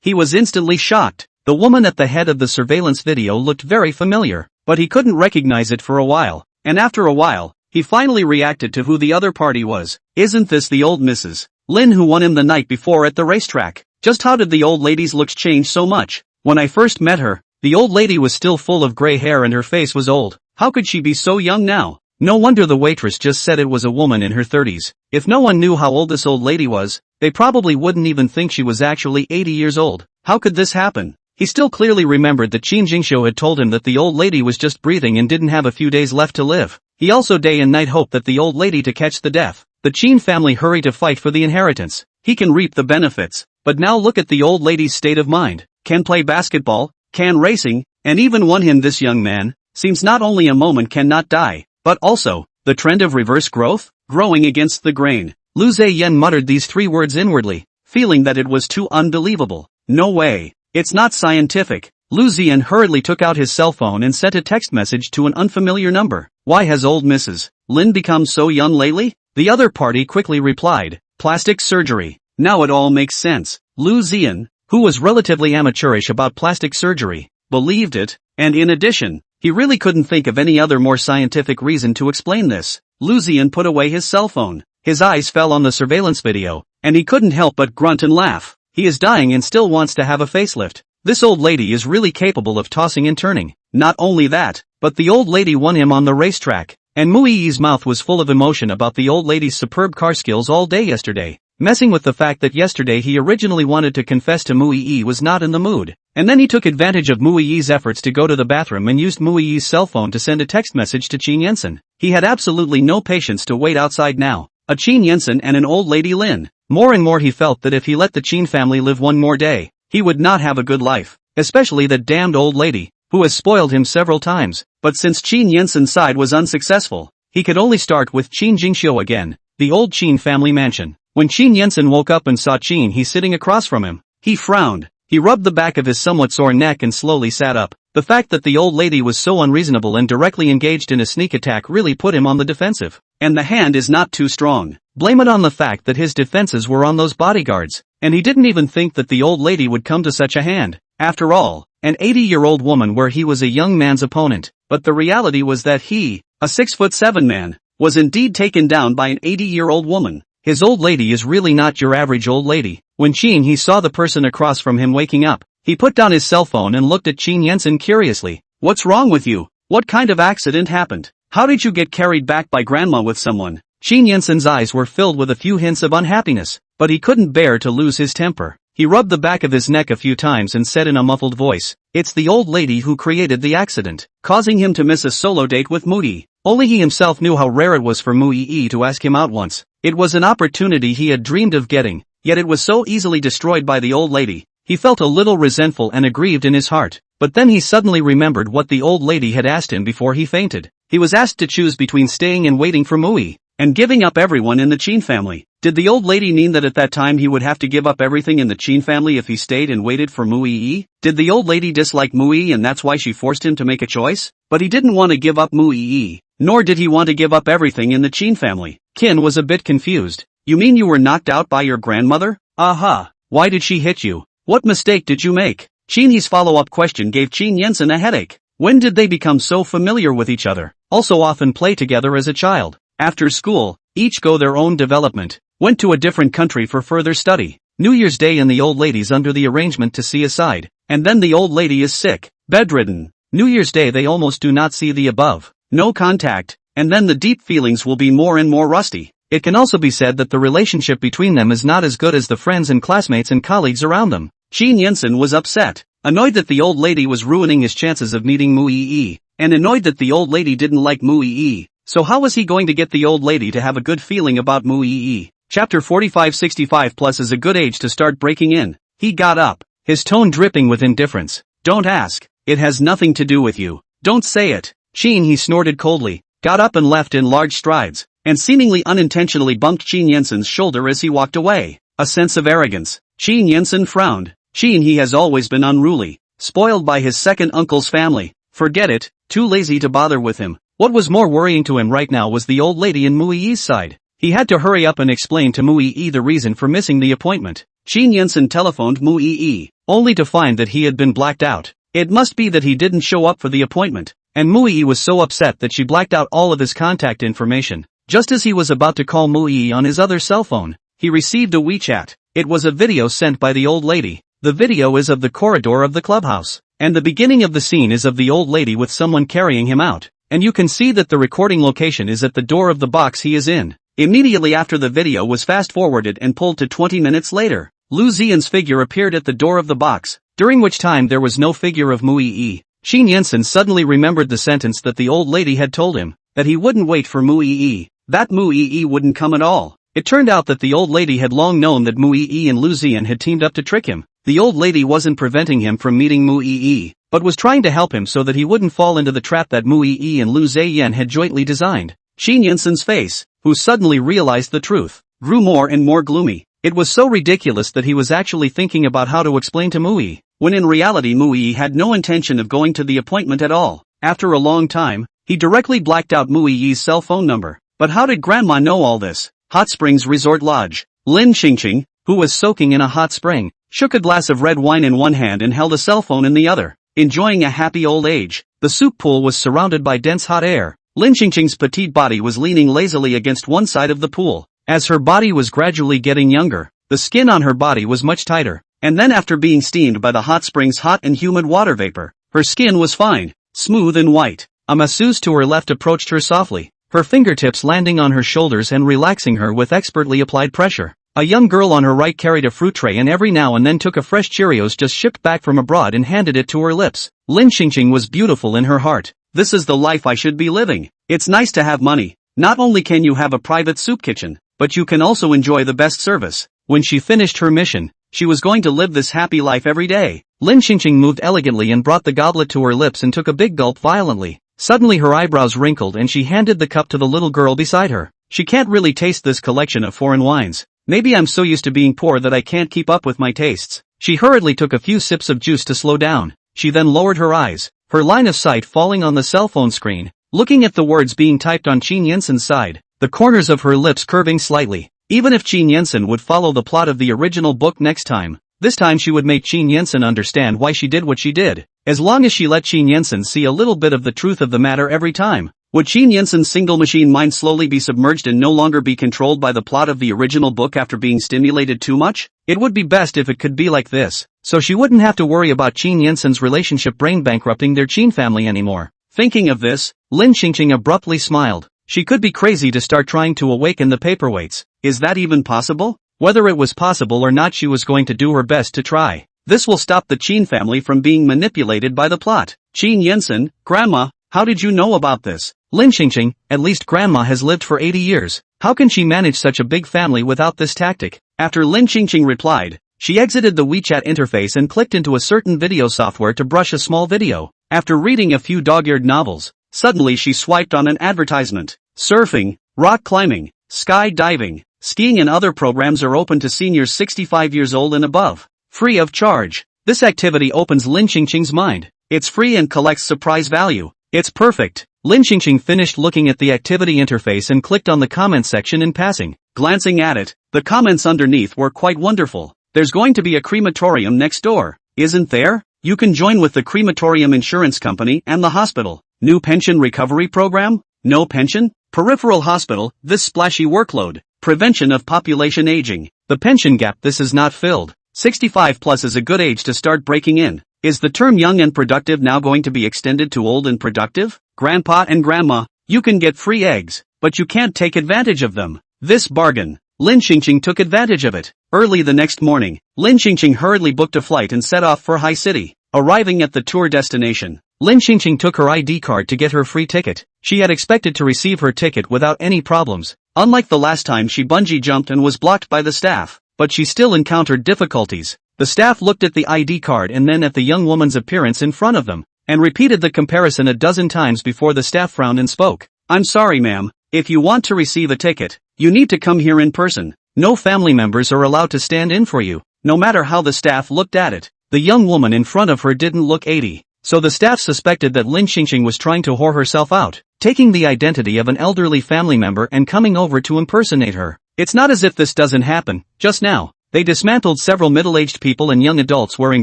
He was instantly shocked. The woman at the head of the surveillance video looked very familiar, but he couldn't recognize it for a while, and after a while, he finally reacted to who the other party was. Isn't this the old Mrs. Lin who won him the night before at the racetrack? Just how did the old lady's looks change so much? When I first met her, the old lady was still full of gray hair and her face was old. How could she be so young now? No wonder the waitress just said it was a woman in her 30s. If no one knew how old this old lady was, they probably wouldn't even think she was actually 80 years old. How could this happen? He still clearly remembered that Qin Jingxiu had told him that the old lady was just breathing and didn't have a few days left to live. He also day and night hoped that the old lady to catch the death. The Qin family hurry to fight for the inheritance. He can reap the benefits. But now look at the old lady's state of mind. Can play basketball, can racing, and even won him this young man. Seems not only a moment cannot die, but also, the trend of reverse growth, growing against the grain. Lu Ziyan muttered these 3 words inwardly, feeling that it was too unbelievable. No way. It's not scientific. Lu Ziyan hurriedly took out his cell phone and sent a text message to an unfamiliar number. Why has old Mrs. Lin become so young lately? The other party quickly replied, plastic surgery. Now it all makes sense. Lu Ziyan, who was relatively amateurish about plastic surgery, believed it, and in addition, he really couldn't think of any other more scientific reason to explain this. Lu Ziyan put away his cell phone. His eyes fell on the surveillance video, and he couldn't help but grunt and laugh. He is dying and still wants to have a facelift. This old lady is really capable of tossing and turning. Not only that, but the old lady won him on the racetrack. And Mui's mouth was full of emotion about the old lady's superb car skills all day yesterday, messing with the fact that yesterday he originally wanted to confess to Mui was not in the mood. And then he took advantage of Mui's efforts to go to the bathroom and used Mui's cell phone to send a text message to Qin Yensen. He had absolutely no patience to wait outside now. A Qin Yensen and an old lady Lin. More and more he felt that if he let the Qin family live one more day, he would not have a good life. Especially that damned old lady, who has spoiled him several times. But since Qin Yensen's side was unsuccessful, he could only start with Qin Jingxiu again, the old Qin family mansion. When Qin Yensen woke up and saw Qin He sitting across from him, he frowned. He rubbed the back of his somewhat sore neck and slowly sat up. The fact that the old lady was so unreasonable and directly engaged in a sneak attack really put him on the defensive. And the hand is not too strong. Blame it on the fact that his defenses were on those bodyguards, and he didn't even think that the old lady would come to such a hand. After all, an 80-year-old woman where he was a young man's opponent, but the reality was that he, a 6'7" man, was indeed taken down by an 80-year-old woman. His old lady is really not your average old lady. When Qin He saw the person across from him waking up, he put down his cell phone and looked at Qin Yensen curiously. What's wrong with you? What kind of accident happened? How did you get carried back by grandma with someone? Qin Yensen's eyes were filled with a few hints of unhappiness, but he couldn't bear to lose his temper. He rubbed the back of his neck a few times and said in a muffled voice, "It's the old lady who created the accident, causing him to miss a solo date with Mui." Only he himself knew how rare it was for Mui to ask him out once. It was an opportunity he had dreamed of getting, yet it was so easily destroyed by the old lady. He felt a little resentful and aggrieved in his heart, but then he suddenly remembered what the old lady had asked him before he fainted. He was asked to choose between staying and waiting for Mui, and giving up everyone in the Qin family. Did the old lady mean that at that time he would have to give up everything in the Qin family if he stayed and waited for Mui? Did the old lady dislike Mui and that's why she forced him to make a choice? But he didn't want to give up Mui, nor did he want to give up everything in the Qin family. Qin was a bit confused. You mean you were knocked out by your grandmother? Aha. Why did she hit you? What mistake did you make? Qin He's follow-up question gave Qin Yensen a headache. When did they become so familiar with each other? Also often play together as a child. After school, each go their own development. Went to a different country for further study. New Year's Day and the old lady's under the arrangement to see a side. And then the old lady is sick, bedridden. New Year's Day they almost do not see the above. No contact. And then the deep feelings will be more and more rusty. It can also be said that the relationship between them is not as good as the friends and classmates and colleagues around them. Qin Yensen was upset, annoyed that the old lady was ruining his chances of meeting Mui, and annoyed that the old lady didn't like Mui. So how was he going to get the old lady to have a good feeling about Mui? Chapter 45-65 plus is a good age to start breaking in. He got up, his tone dripping with indifference. Don't ask. It has nothing to do with you. Don't say it. Qin He snorted coldly, got up and left in large strides, and seemingly unintentionally bumped Qin Yensen's shoulder as he walked away. A sense of arrogance. Qin Yensen frowned. Qin He has always been unruly, spoiled by his second uncle's family. Forget it, too lazy to bother with him. What was more worrying to him right now was the old lady in Mui's side. He had to hurry up and explain to Mui the reason for missing the appointment. Qin Yensen telephoned Mui, only to find that he had been blacked out. It must be that he didn't show up for the appointment, and Mui was so upset that she blacked out all of his contact information. Just as he was about to call Mui on his other cell phone, he received a WeChat. It was a video sent by the old lady. The video is of the corridor of the clubhouse, and the beginning of the scene is of the old lady with someone carrying him out, and you can see that the recording location is at the door of the box he is in. Immediately after the video was fast-forwarded and pulled to 20 minutes later, Lu Ziyan's figure appeared at the door of the box, during which time there was no figure of Mui. Qin Yensen suddenly remembered the sentence that the old lady had told him, that he wouldn't wait for Mui, that Mui wouldn't come at all. It turned out that the old lady had long known that Mui and Lu Ziyan had teamed up to trick him. The old lady wasn't preventing him from meeting Mui, but was trying to help him so that he wouldn't fall into the trap that Mui and Lu Ziyan had jointly designed. Qin Yensen's face, who suddenly realized the truth, grew more and more gloomy. It was so ridiculous that he was actually thinking about how to explain to Mui, when in reality Mui had no intention of going to the appointment at all. After a long time, he directly blacked out Mui's cell phone number. But how did Grandma know all this? Hot Springs Resort Lodge. Lin Qingqing, who was soaking in a hot spring, shook a glass of red wine in one hand and held a cell phone in the other, enjoying a happy old age. The soup pool was surrounded by dense hot air, Lin Qingqing's petite body was leaning lazily against one side of the pool. As her body was gradually getting younger, the skin on her body was much tighter, and then after being steamed by the hot spring's hot and humid water vapor, her skin was fine, smooth and white. A masseuse to her left approached her softly, her fingertips landing on her shoulders and relaxing her with expertly applied pressure. A young girl on her right carried a fruit tray and every now and then took a fresh Cheerios just shipped back from abroad and handed it to her lips. Lin Qingqing was beautiful in her heart. This is the life I should be living. It's nice to have money. Not only can you have a private soup kitchen, but you can also enjoy the best service. When she finished her mission, she was going to live this happy life every day. Lin Qingqing moved elegantly and brought the goblet to her lips and took a big gulp violently. Suddenly her eyebrows wrinkled and she handed the cup to the little girl beside her. She can't really taste this collection of foreign wines. Maybe I'm so used to being poor that I can't keep up with my tastes. She hurriedly took a few sips of juice to slow down. She then lowered her eyes, her line of sight falling on the cell phone screen, looking at the words being typed on Qin Yensen's side, the corners of her lips curving slightly. Even if Qin Yensen would follow the plot of the original book next time, this time she would make Qin Yensen understand why she did what she did. As long as she let Qin Yensen see a little bit of the truth of the matter every time, would Qin Yensen's single machine mind slowly be submerged and no longer be controlled by the plot of the original book after being stimulated too much? It would be best if it could be like this, so she wouldn't have to worry about Qin Yensen's relationship brain bankrupting their Qin family anymore. Thinking of this, Lin Qingqing abruptly smiled. She could be crazy to start trying to awaken the paperweights. Is that even possible? Whether it was possible or not, she was going to do her best to try. This will stop the Qin family from being manipulated by the plot. Qin Yensen, Grandma, how did you know about this? Lin Qingqing, at least Grandma has lived for 80 years. How can she manage such a big family without this tactic? After Lin Qingqing replied, she exited the WeChat interface and clicked into a certain video software to brush a small video. After reading a few dog-eared novels, suddenly she swiped on an advertisement. Surfing, rock climbing, sky diving, skiing and other programs are open to seniors 65 years old and above. Free of charge. This activity opens Lin Qingqing's mind. It's free and collects surprise value. It's perfect. Lin Qingqing finished looking at the activity interface and clicked on the comment section in passing. Glancing at it, the comments underneath were quite wonderful. There's going to be a crematorium next door, isn't there? You can join with the crematorium insurance company and the hospital. New pension recovery program? No pension? Peripheral hospital, this splashy workload. Prevention of population aging. The pension gap, this is not filled. 65 plus is a good age to start breaking in. Is the term young and productive now going to be extended to old and productive? Grandpa and Grandma, you can get free eggs, but you can't take advantage of them. This bargain. Lin Qingqing took advantage of it. Early the next morning, Lin Qingqing hurriedly booked a flight and set off for High City. Arriving at the tour destination, Lin Qingqing took her ID card to get her free ticket. She had expected to receive her ticket without any problems, unlike the last time she bungee jumped and was blocked by the staff. But she still encountered difficulties. The staff looked at the ID card and then at the young woman's appearance in front of them, and repeated the comparison a dozen times before the staff frowned and spoke. I'm sorry, ma'am. If you want to receive a ticket, you need to come here in person. No family members are allowed to stand in for you, no matter how the staff looked at it. The young woman in front of her didn't look 80, so the staff suspected that Lin Qingqing was trying to whore herself out, taking the identity of an elderly family member and coming over to impersonate her. It's not as if this doesn't happen. Just now, they dismantled several middle-aged people and young adults wearing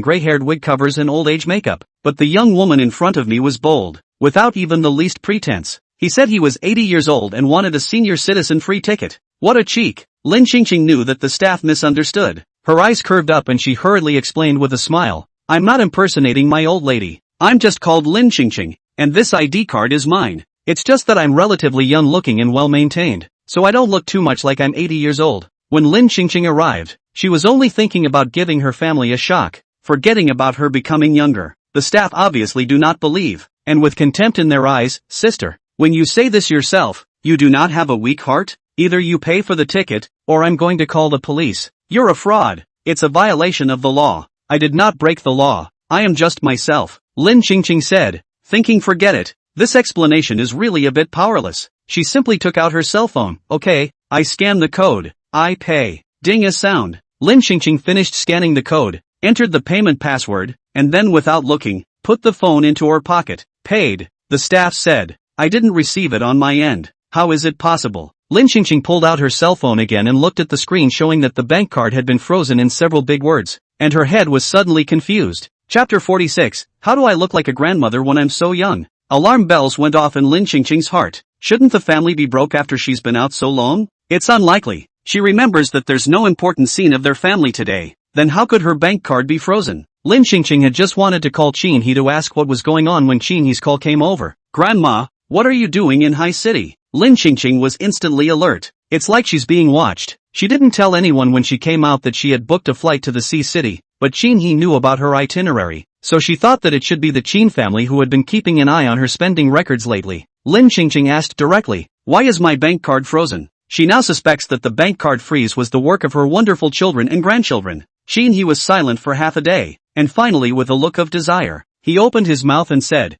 gray-haired wig covers and old-age makeup. But the young woman in front of me was bold, without even the least pretense. He said he was 80 years old and wanted a senior citizen free ticket. What a cheek! Lin Qingqing knew that the staff misunderstood. Her eyes curved up and she hurriedly explained with a smile. I'm not impersonating my old lady. I'm just called Lin Qingqing, and this ID card is mine. It's just that I'm relatively young-looking and well-maintained, so I don't look too much like I'm 80 years old. When Lin Qingqing arrived, she was only thinking about giving her family a shock, forgetting about her becoming younger. The staff obviously do not believe, and with contempt in their eyes, sister, when you say this yourself, you do not have a weak heart? Either you pay for the ticket, or I'm going to call the police. You're a fraud. It's a violation of the law. I did not break the law. I am just myself. Lin Qingqing said, thinking forget it. This explanation is really a bit powerless. She simply took out her cell phone. Okay, I scan the code. I pay. Ding a sound. Lin Qingqing finished scanning the code, entered the payment password, and then without looking, put the phone into her pocket. Paid. The staff said, I didn't receive it on my end. How is it possible? Lin Qingqing pulled out her cell phone again and looked at the screen showing that the bank card had been frozen in several big words, and her head was suddenly confused. Chapter 46, How do I look like a grandmother when I'm so young? Alarm bells went off in Lin Qingqing's heart. Shouldn't the family be broke after she's been out so long? It's unlikely. She remembers that there's no important scene of their family today. Then how could her bank card be frozen? Lin Qingqing had just wanted to call Qin He to ask what was going on when Qin He's call came over. Grandma, what are you doing in High City? Lin Qingqing was instantly alert. It's like she's being watched. She didn't tell anyone when she came out that she had booked a flight to the Sea City, but Qin He knew about her itinerary, so she thought that it should be the Qin family who had been keeping an eye on her spending records lately. Lin Qingqing asked directly, "Why is my bank card frozen?" She now suspects that the bank card freeze was the work of her wonderful children and grandchildren. Qin He was silent for half a day, and finally with a look of desire, he opened his mouth and said,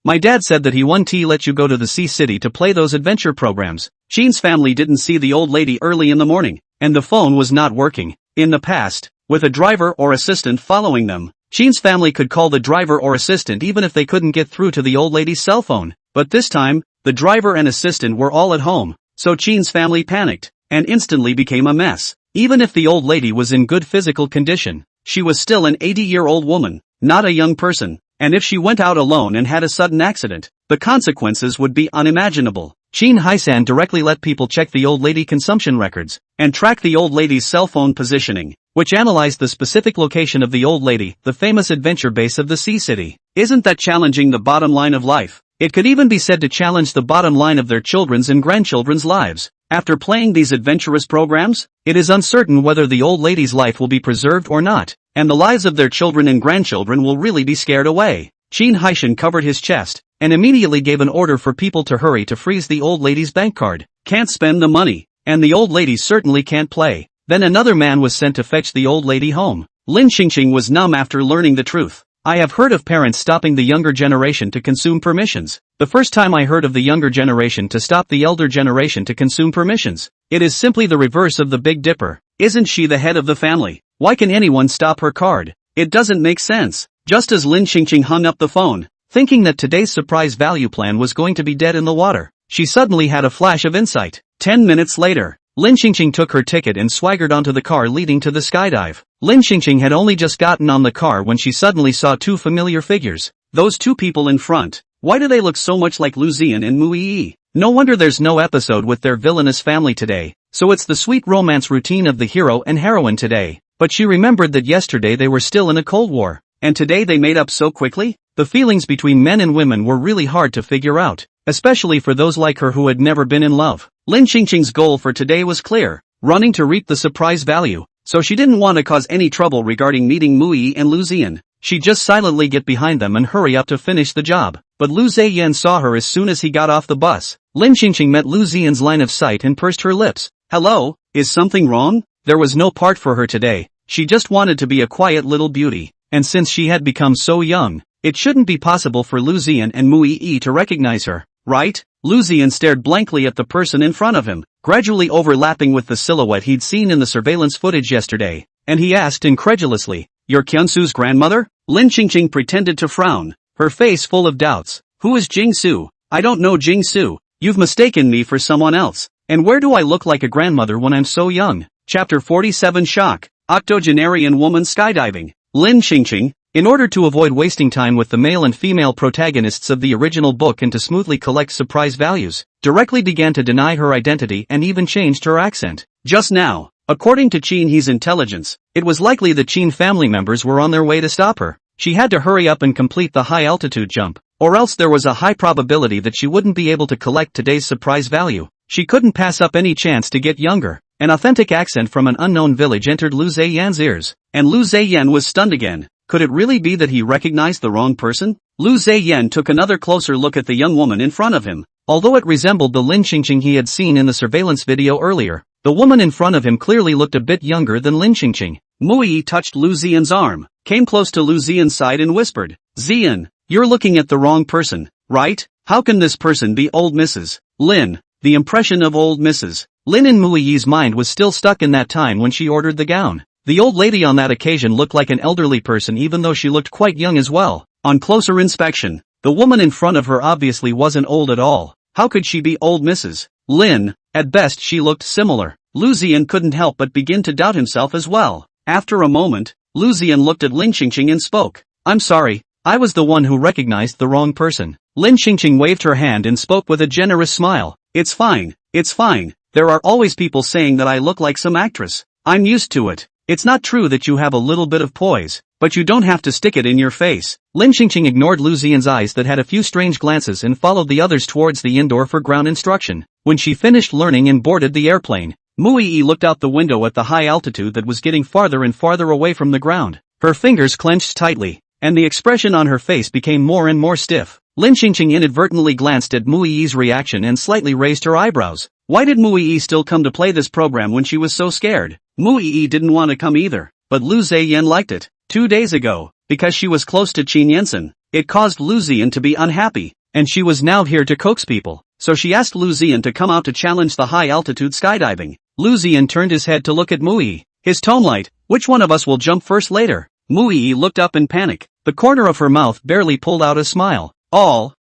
my dad said that he won't let you go to the Sea City to play those adventure programs." Qin's family didn't see the old lady early in the morning, and the phone was not working. In the past, with a driver or assistant following them, Qin's family could call the driver or assistant even if they couldn't get through to the old lady's cell phone. But this time, the driver and assistant were all at home, so Qin's family panicked, and instantly became a mess. Even if the old lady was in good physical condition, she was still an 80-year-old woman, not a young person. And if she went out alone and had a sudden accident, the consequences would be unimaginable. Qin Haisan directly let people check the old lady consumption records, and track the old lady's cell phone positioning, which analyzed the specific location of the old lady, the famous adventure base of the Sea City. Isn't that challenging the bottom line of life? It could even be said to challenge the bottom line of their children's and grandchildren's lives. After playing these adventurous programs, it is uncertain whether the old lady's life will be preserved or not, and the lives of their children and grandchildren will really be scared away. Qin Haishan covered his chest, and immediately gave an order for people to hurry to freeze the old lady's bank card. Can't spend the money, and the old lady certainly can't play. Then another man was sent to fetch the old lady home. Lin Qingqing was numb after learning the truth. I have heard of parents stopping the younger generation to consume permissions. The first time I heard of the younger generation to stop the elder generation to consume permissions. It is simply the reverse of the Big Dipper. Isn't she the head of the family? Why can anyone stop her card? It doesn't make sense. Just as Lin Qingqing hung up the phone, thinking that today's surprise value plan was going to be dead in the water, she suddenly had a flash of insight. 10 minutes later, Lin Qingqing took her ticket and swaggered onto the car leading to the skydive. Lin Qingqing had only just gotten on the car when she suddenly saw two familiar figures. Those two people in front. Why do they look so much like Lu Ziyan and Mu Yi? No wonder there's no episode with their villainous family today. So it's the sweet romance routine of the hero and heroine today. But she remembered that yesterday they were still in a Cold War. And today they made up so quickly? The feelings between men and women were really hard to figure out, especially for those like her who had never been in love. Lin Qingqing's goal for today was clear, running to reap the surprise value, so she didn't want to cause any trouble regarding meeting Mu Yi and Lu Ziyan. She'd just silently get behind them and hurry up to finish the job. But Lu Ziyan saw her as soon as he got off the bus. Lin Qingqing met Lu Ziyan's line of sight and pursed her lips. "Hello, is something wrong?" There was no part for her today. She just wanted to be a quiet little beauty, and since she had become so young, it shouldn't be possible for Lu Ziyan and Mu Yi to recognize her, right? Lu Ziyan stared blankly at the person in front of him, gradually overlapping with the silhouette he'd seen in the surveillance footage yesterday, and he asked incredulously, "You're Kyungsu's grandmother?" Lin Qingqing pretended to frown, her face full of doubts. "Who is Jingsu? I don't know Jingsu. You've mistaken me for someone else. And where do I look like a grandmother when I'm so young?" Chapter 47 Shock. Octogenarian woman skydiving. Lin Qingqing, in order to avoid wasting time with the male and female protagonists of the original book and to smoothly collect surprise values, directly began to deny her identity and even changed her accent. Just now, according to Qin He's intelligence, it was likely the Qin family members were on their way to stop her. She had to hurry up and complete the high-altitude jump, or else there was a high probability that she wouldn't be able to collect today's surprise value. She couldn't pass up any chance to get younger. An authentic accent from an unknown village entered Lu Ziyan's ears, and Lu Ziyan was stunned again. Could it really be that he recognized the wrong person? Lu Ziyan took another closer look at the young woman in front of him. Although it resembled the Lin Qingqing he had seen in the surveillance video earlier, the woman in front of him clearly looked a bit younger than Lin Qingqing. Mu Yi touched Lu Ziyan's arm, came close to Lu Ziyan's side and whispered, "Ziyan, you're looking at the wrong person, right? How can this person be old Mrs. Lin?" The impression of old Mrs. Lin in Mu Yi's mind was still stuck in that time when she ordered the gown. The old lady on that occasion looked like an elderly person even though she looked quite young as well. On closer inspection, the woman in front of her obviously wasn't old at all. How could she be old Mrs. Lin? At best she looked similar. Lu Ziyan couldn't help but begin to doubt himself as well. After a moment, Lu Ziyan looked at Lin Qingqing and spoke. "I'm sorry, I was the one who recognized the wrong person. Lin Xingqing waved her hand and spoke with a generous smile. It's fine. It's fine. There are always people saying that I look like some actress. I'm used to it. It's not true that you have a little bit of poise, but you don't have to stick it in your face. Lin Xingqing ignored Lu Ziyan's eyes that had a few strange glances and followed the others towards the indoor for ground instruction. When she finished learning and boarded the airplane, Mu Yi looked out the window at the high altitude that was getting farther and farther away from the ground. Her fingers clenched tightly, and the expression on her face became more and more stiff. Lin Xingqing inadvertently glanced at Mu Yi's reaction and slightly raised her eyebrows. Why did Mu Yi still come to play this program when she was so scared? Mu Yi didn't want to come either, but Lu Ziyan liked it. 2 days ago, because she was close to Qin Yansen, it caused Lu Ziyan to be unhappy, and she was now here to coax people. So she asked Lu Ziyan to come out to challenge the high-altitude skydiving. Lu Ziyan turned his head to look at Mu Yi, his tone light. Which one of us will jump first later? Mu Yi looked up in panic. The corner of her mouth barely pulled out a smile. All,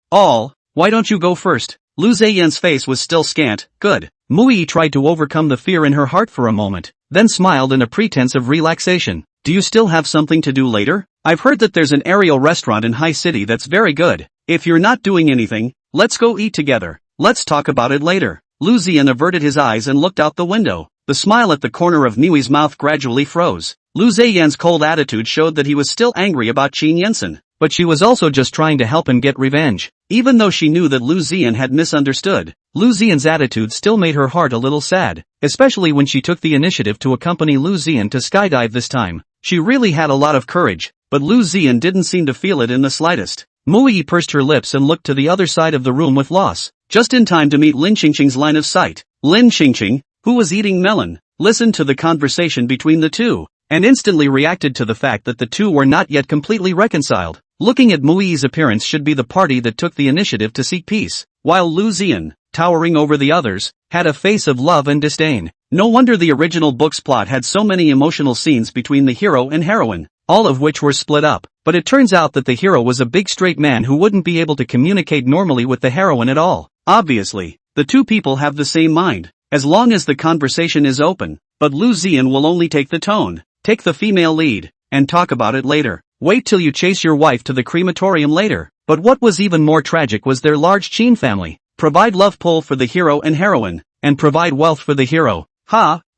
why don't you go first? Lu Ziyan's face was still scant. Good. Mu Yi tried to overcome the fear in her heart for a moment, then smiled in a pretense of relaxation. Do you still have something to do later? I've heard that there's an aerial restaurant in High City that's very good. If you're not doing anything, let's go eat together. Let's talk about it later. Lu Ziyan averted his eyes and looked out the window. The smile at the corner of Niui's mouth gradually froze. Lu Ziyan's cold attitude showed that he was still angry about Qin Yansen, but she was also just trying to help him get revenge. Even though she knew that Lu Ziyan had misunderstood, Lu Ziyan's attitude still made her heart a little sad, especially when she took the initiative to accompany Lu Ziyan to skydive this time. She really had a lot of courage, but Lu Ziyan didn't seem to feel it in the slightest. Mu Yi pursed her lips and looked to the other side of the room with loss, just in time to meet Lin Xingqing's line of sight. Lin Xingqing, who was eating melon, listened to the conversation between the two, and instantly reacted to the fact that the two were not yet completely reconciled. Looking at Mu Yi's appearance should be the party that took the initiative to seek peace, while Lu Ziyan, towering over the others, had a face of love and disdain. No wonder the original book's plot had so many emotional scenes between the hero and heroine, all of which were split up. But it turns out that the hero was a big straight man who wouldn't be able to communicate normally with the heroine at all. Obviously, the two people have the same mind, as long as the conversation is open, but Lu Ziyan will only take the tone, take the female lead, and talk about it later. Wait till you chase your wife to the crematorium later. But what was even more tragic was their large Qin family. Provide love pull for the hero and heroine, and provide wealth for the hero.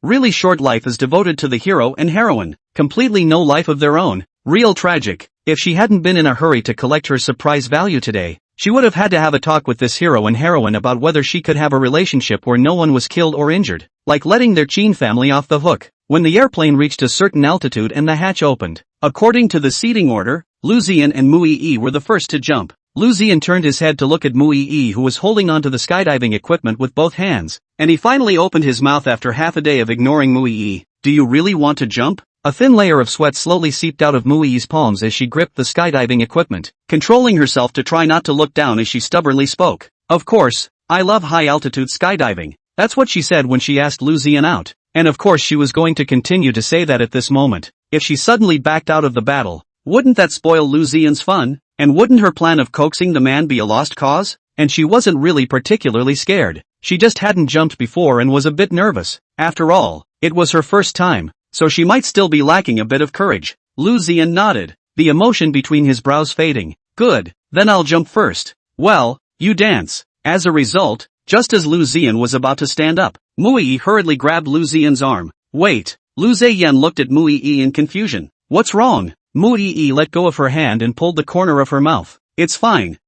Really short life is devoted to the hero and heroine, completely no life of their own. Real tragic. If she hadn't been in a hurry to collect her surprise value today, she would have had to have a talk with this hero and heroine about whether she could have a relationship where no one was killed or injured, like letting their Qin family off the hook. When the airplane reached a certain altitude and the hatch opened, according to the seating order, Lu Ziyan and Mu Yi were the first to jump. Lu Ziyan turned his head to look at Mu Yi, who was holding onto the skydiving equipment with both hands, and he finally opened his mouth after half a day of ignoring Mu Yi. Do you really want to jump? A thin layer of sweat slowly seeped out of Mu Yi's palms as she gripped the skydiving equipment, controlling herself to try not to look down as she stubbornly spoke. Of course, I love high-altitude skydiving. That's what she said when she asked Lu Ziyan out. And of course she was going to continue to say that at this moment. If she suddenly backed out of the battle, wouldn't that spoil Lu Ziyan's fun? And wouldn't her plan of coaxing the man be a lost cause? And she wasn't really particularly scared. She just hadn't jumped before and was a bit nervous. After all, it was her first time, so she might still be lacking a bit of courage. Lu Ziyan nodded, the emotion between his brows fading. Good, then I'll jump first. Well, you dance. As a result, just as Lu Ziyan was about to stand up, Mu Yi hurriedly grabbed Lu Ziyan's arm. Wait. Lu Ziyan looked at Mu Yi in confusion. What's wrong? Mu Yi let go of her hand and pulled the corner of her mouth. It's fine.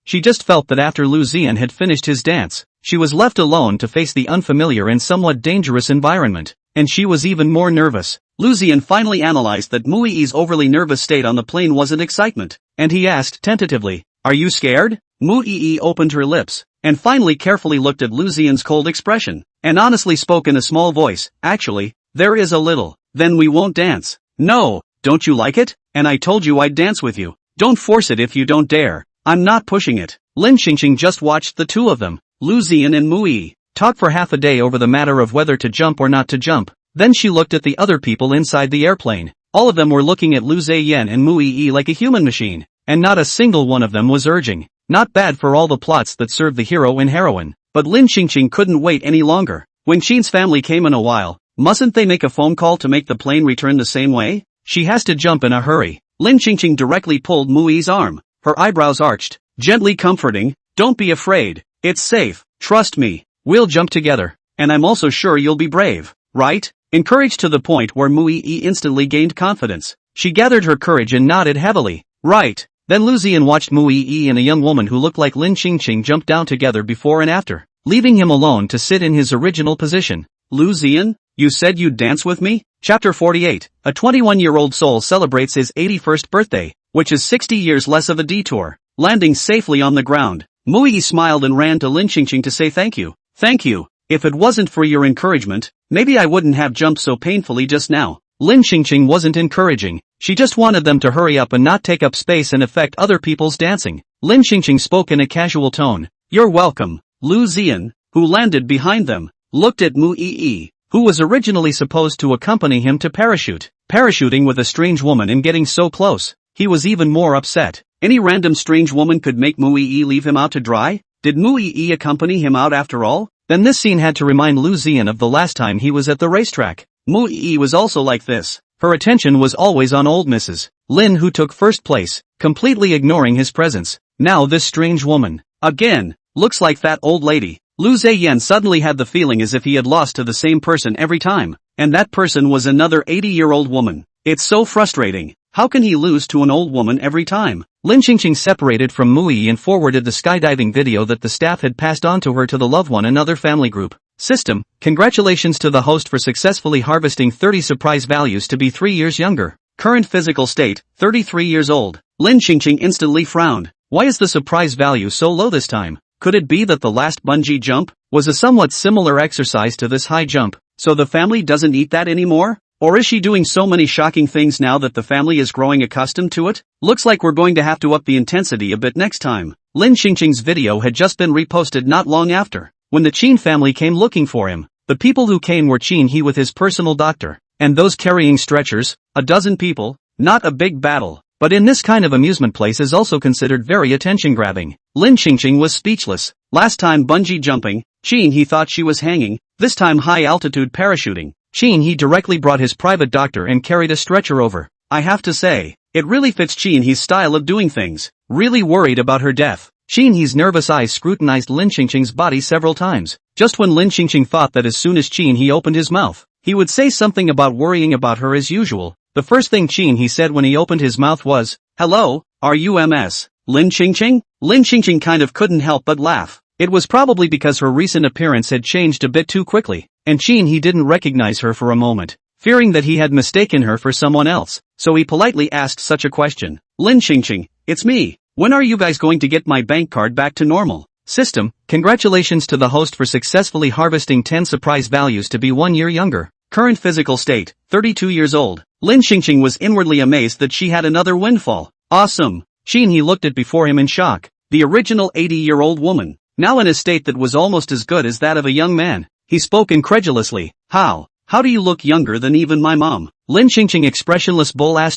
She just felt that after Lu Ziyan had finished his dance, she was left alone to face the unfamiliar and somewhat dangerous environment, and she was even more nervous. Lu Ziyan finally analyzed that Mu Yi's overly nervous state on the plane wasn't excitement, and he asked tentatively, "Are you scared?" Mu Yi opened her lips, and finally carefully looked at Lu Ziyan's cold expression, and honestly spoke in a small voice, "Actually, there is a little." "Then we won't dance." "No, don't you like it? And I told you I'd dance with you. Don't force it if you don't dare. I'm not pushing it." Lin Xingqing just watched the two of them, Lu Ziyan and Mu Yi, talk for half a day over the matter of whether to jump or not to jump. Then she looked at the other people inside the airplane. All of them were looking at Lu Ziyan and Mu Yi like a human machine, and not a single one of them was urging. Not bad for all the plots that serve the hero and heroine. But Lin Xingqing couldn't wait any longer. When Qin's family came in a while, mustn't they make a phone call to make the plane return the same way? She has to jump in a hurry. Lin Qingqing directly pulled Mui's arm, her eyebrows arched, gently comforting, "Don't be afraid. It's safe. Trust me. We'll jump together. And I'm also sure you'll be brave, right?" Encouraged to the point where Mui instantly gained confidence. She gathered her courage and nodded heavily. "Right." Then Lu Ziyan watched Mui and a young woman who looked like Lin Qingqing jump down together before and after, leaving him alone to sit in his original position. "Lu Ziyan, you said you'd dance with me?" Chapter 48. A 21-year-old soul celebrates his 81st birthday, which is 60 years less of a detour. Landing safely on the ground, Mui smiled and ran to Lin Qingqing to say thank you. "Thank you. If it wasn't for your encouragement, maybe I wouldn't have jumped so painfully just now." Lin Qingqing wasn't encouraging. She just wanted them to hurry up and not take up space and affect other people's dancing. Lin Qingqing spoke in a casual tone. "You're welcome." Lu Ziyan, who landed behind them, looked at Mui, who was originally supposed to accompany him to parachute. Parachuting with a strange woman and getting so close, he was even more upset. Any random strange woman could make Mui leave him out to dry? Did Mui accompany him out after all? Then this scene had to remind Lu Ziyan of the last time he was at the racetrack. Mui was also like this. Her attention was always on old Mrs. Lin, who took first place, completely ignoring his presence. Now this strange woman. Again, looks like that old lady. Lu Ziyan suddenly had the feeling as if he had lost to the same person every time, and that person was another 80-year-old woman. It's so frustrating. How can he lose to an old woman every time? Lin Qingqing separated from Mui and forwarded the skydiving video that the staff had passed on to her to the loved one another family group. System, congratulations to the host for successfully harvesting 30 surprise values to be 3 years younger. Current physical state, 33 years old. Lin Qingqing instantly frowned. Why is the surprise value so low this time? Could it be that the last bungee jump was a somewhat similar exercise to this high jump, so the family doesn't eat that anymore? Or is she doing so many shocking things now that the family is growing accustomed to it? Looks like we're going to have to up the intensity a bit next time. Lin Qingqing's video had just been reposted not long after, when the Qin family came looking for him. The people who came were Qin He with his personal doctor, and those carrying stretchers, a dozen people. Not a big battle, but in this kind of amusement place is also considered very attention-grabbing. Lin Qingqing was speechless. Last time bungee jumping, Qin He thought she was hanging, this time high-altitude parachuting. Qin He directly brought his private doctor and carried a stretcher over. I have to say, it really fits Qin He's style of doing things. Really worried about her death. Qin He's nervous eyes scrutinized Lin Qingqing's body several times. Just when Lin Qingqing thought that as soon as Qin He opened his mouth, he would say something about worrying about her as usual, the first thing Qin He said when he opened his mouth was, "Hello, are you Ms. Lin Qingqing?" Lin Qingqing kind of couldn't help but laugh. It was probably because her recent appearance had changed a bit too quickly, and Qin He didn't recognize her for a moment, fearing that he had mistaken her for someone else, so he politely asked such a question. "Lin Qingqing, it's me. When are you guys going to get my bank card back to normal?" System, congratulations to the host for successfully harvesting 10 surprise values to be 1 year younger. Current physical state, 32 years old. Lin Qingqing was inwardly amazed that she had another windfall. Awesome. Qin He looked at before him in shock. The original 80-year-old woman, now in a state that was almost as good as that of a young man. He spoke incredulously. How do you look younger than even my mom?" Lin Qingqing expressionless bull ******,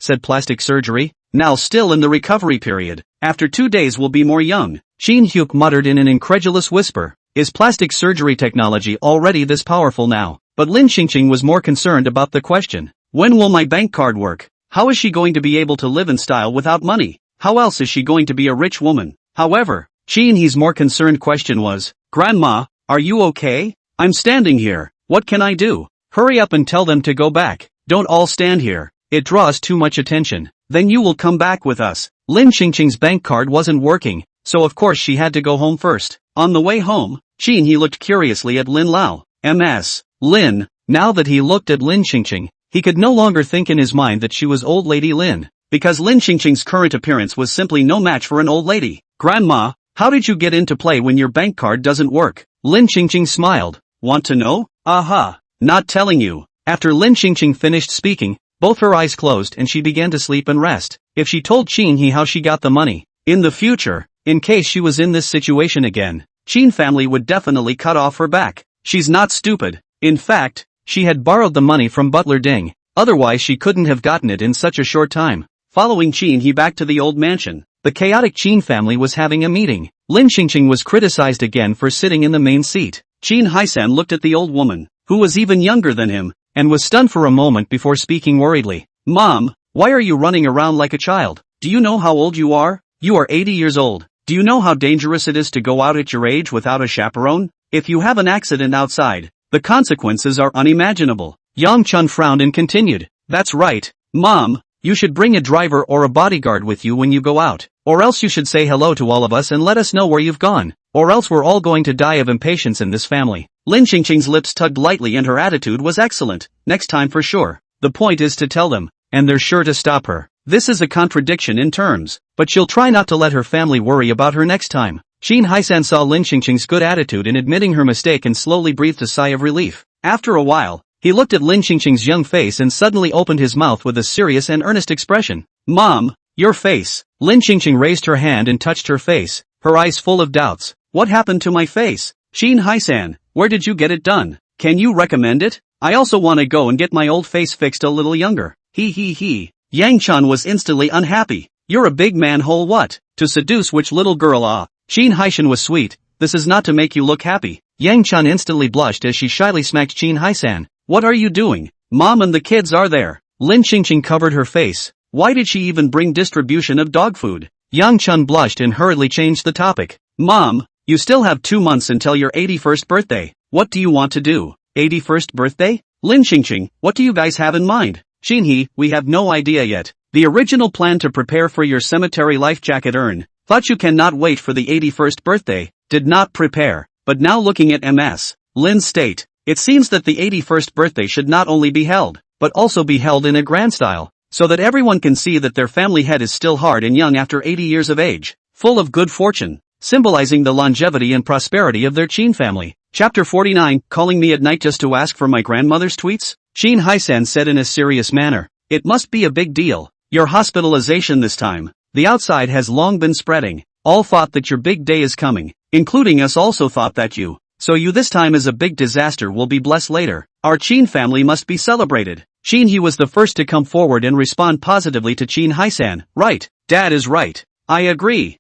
said plastic surgery. Now still in the recovery period. After 2 days will be more young. Qin Hyuk muttered in an incredulous whisper. Is plastic surgery technology already this powerful now? But Lin Qingqing was more concerned about the question. When will my bank card work? How is she going to be able to live in style without money? How else is she going to be a rich woman? However, Qin He's more concerned question was, "Grandma, are you okay? I'm standing here. What can I do? Hurry up and tell them to go back. Don't all stand here. It draws too much attention. Then you will come back with us." Lin Qingqing's bank card wasn't working, so of course she had to go home first. On the way home, Qin He looked curiously at Lin Lao. Ms. Lin. Now that he looked at Lin Qingqing, he could no longer think in his mind that she was old lady Lin, because Lin Qingqing's current appearance was simply no match for an old lady. "Grandma, how did you get into play when your bank card doesn't work?" Lin Qingqing smiled. "Want to know? Aha. Not telling you." After Lin Qingqing finished speaking, both her eyes closed and she began to sleep and rest. If she told Qin He how she got the money, in the future, in case she was in this situation again, Qin family would definitely cut off her back. She's not stupid. In fact, she had borrowed the money from Butler Ding, otherwise she couldn't have gotten it in such a short time. Following Qin He back to the old mansion, the chaotic Qin family was having a meeting. Lin Qingqing was criticized again for sitting in the main seat. Qin Haisan looked at the old woman, who was even younger than him, and was stunned for a moment before speaking worriedly. Mom, why are you running around like a child? Do you know how old you are? You are 80 years old. Do you know how dangerous it is to go out at your age without a chaperone? If you have an accident outside, the consequences are unimaginable. Yang Chun frowned and continued. That's right, Mom, you should bring a driver or a bodyguard with you when you go out. Or else you should say hello to all of us and let us know where you've gone. Or else we're all going to die of impatience in this family. Lin Qingqing's lips tugged lightly and her attitude was excellent. Next time for sure. The point is to tell them, and they're sure to stop her. This is a contradiction in terms, but she'll try not to let her family worry about her next time. Qin Haisan saw Lin Qingqing's good attitude in admitting her mistake and slowly breathed a sigh of relief. After a while, he looked at Lin Qingqing's young face and suddenly opened his mouth with a serious and earnest expression. Mom, your face. Lin Qingqing raised her hand and touched her face, her eyes full of doubts. What happened to my face? Qin Haisan, where did you get it done? Can you recommend it? I also want to go and get my old face fixed a little younger. He. Yang Chan was instantly unhappy. You're a big manhole what? To seduce which little girl ah? Qin Haishan was sweet. This is not to make you look happy. Yang Chan instantly blushed as she shyly smacked Qin Haisan. What are you doing? Mom and the kids are there. Lin Qingqing covered her face. Why did she even bring distribution of dog food? Yang Chun blushed and hurriedly changed the topic. Mom, you still have 2 months until your 81st birthday. What do you want to do? 81st birthday? Lin Qingqing, what do you guys have in mind? Xinhe, we have no idea yet. The original plan to prepare for your cemetery life jacket earn. Thought you cannot wait for the 81st birthday. Did not prepare. But now looking at MS. Lin state. It seems that the 81st birthday should not only be held, but also be held in a grand style, so that everyone can see that their family head is still hard and young after 80 years of age, full of good fortune, symbolizing the longevity and prosperity of their Qin family. Chapter 49, calling me at night just to ask for my grandmother's tweets? Qin Haisan said in a serious manner. It must be a big deal. Your hospitalization this time. The outside has long been spreading. All thought that your big day is coming, including us also thought that you. So you this time is a big disaster will be blessed later. Our Qin family must be celebrated. Qin He was the first to come forward and respond positively to Qin Haisan. Right, Dad is right. I agree.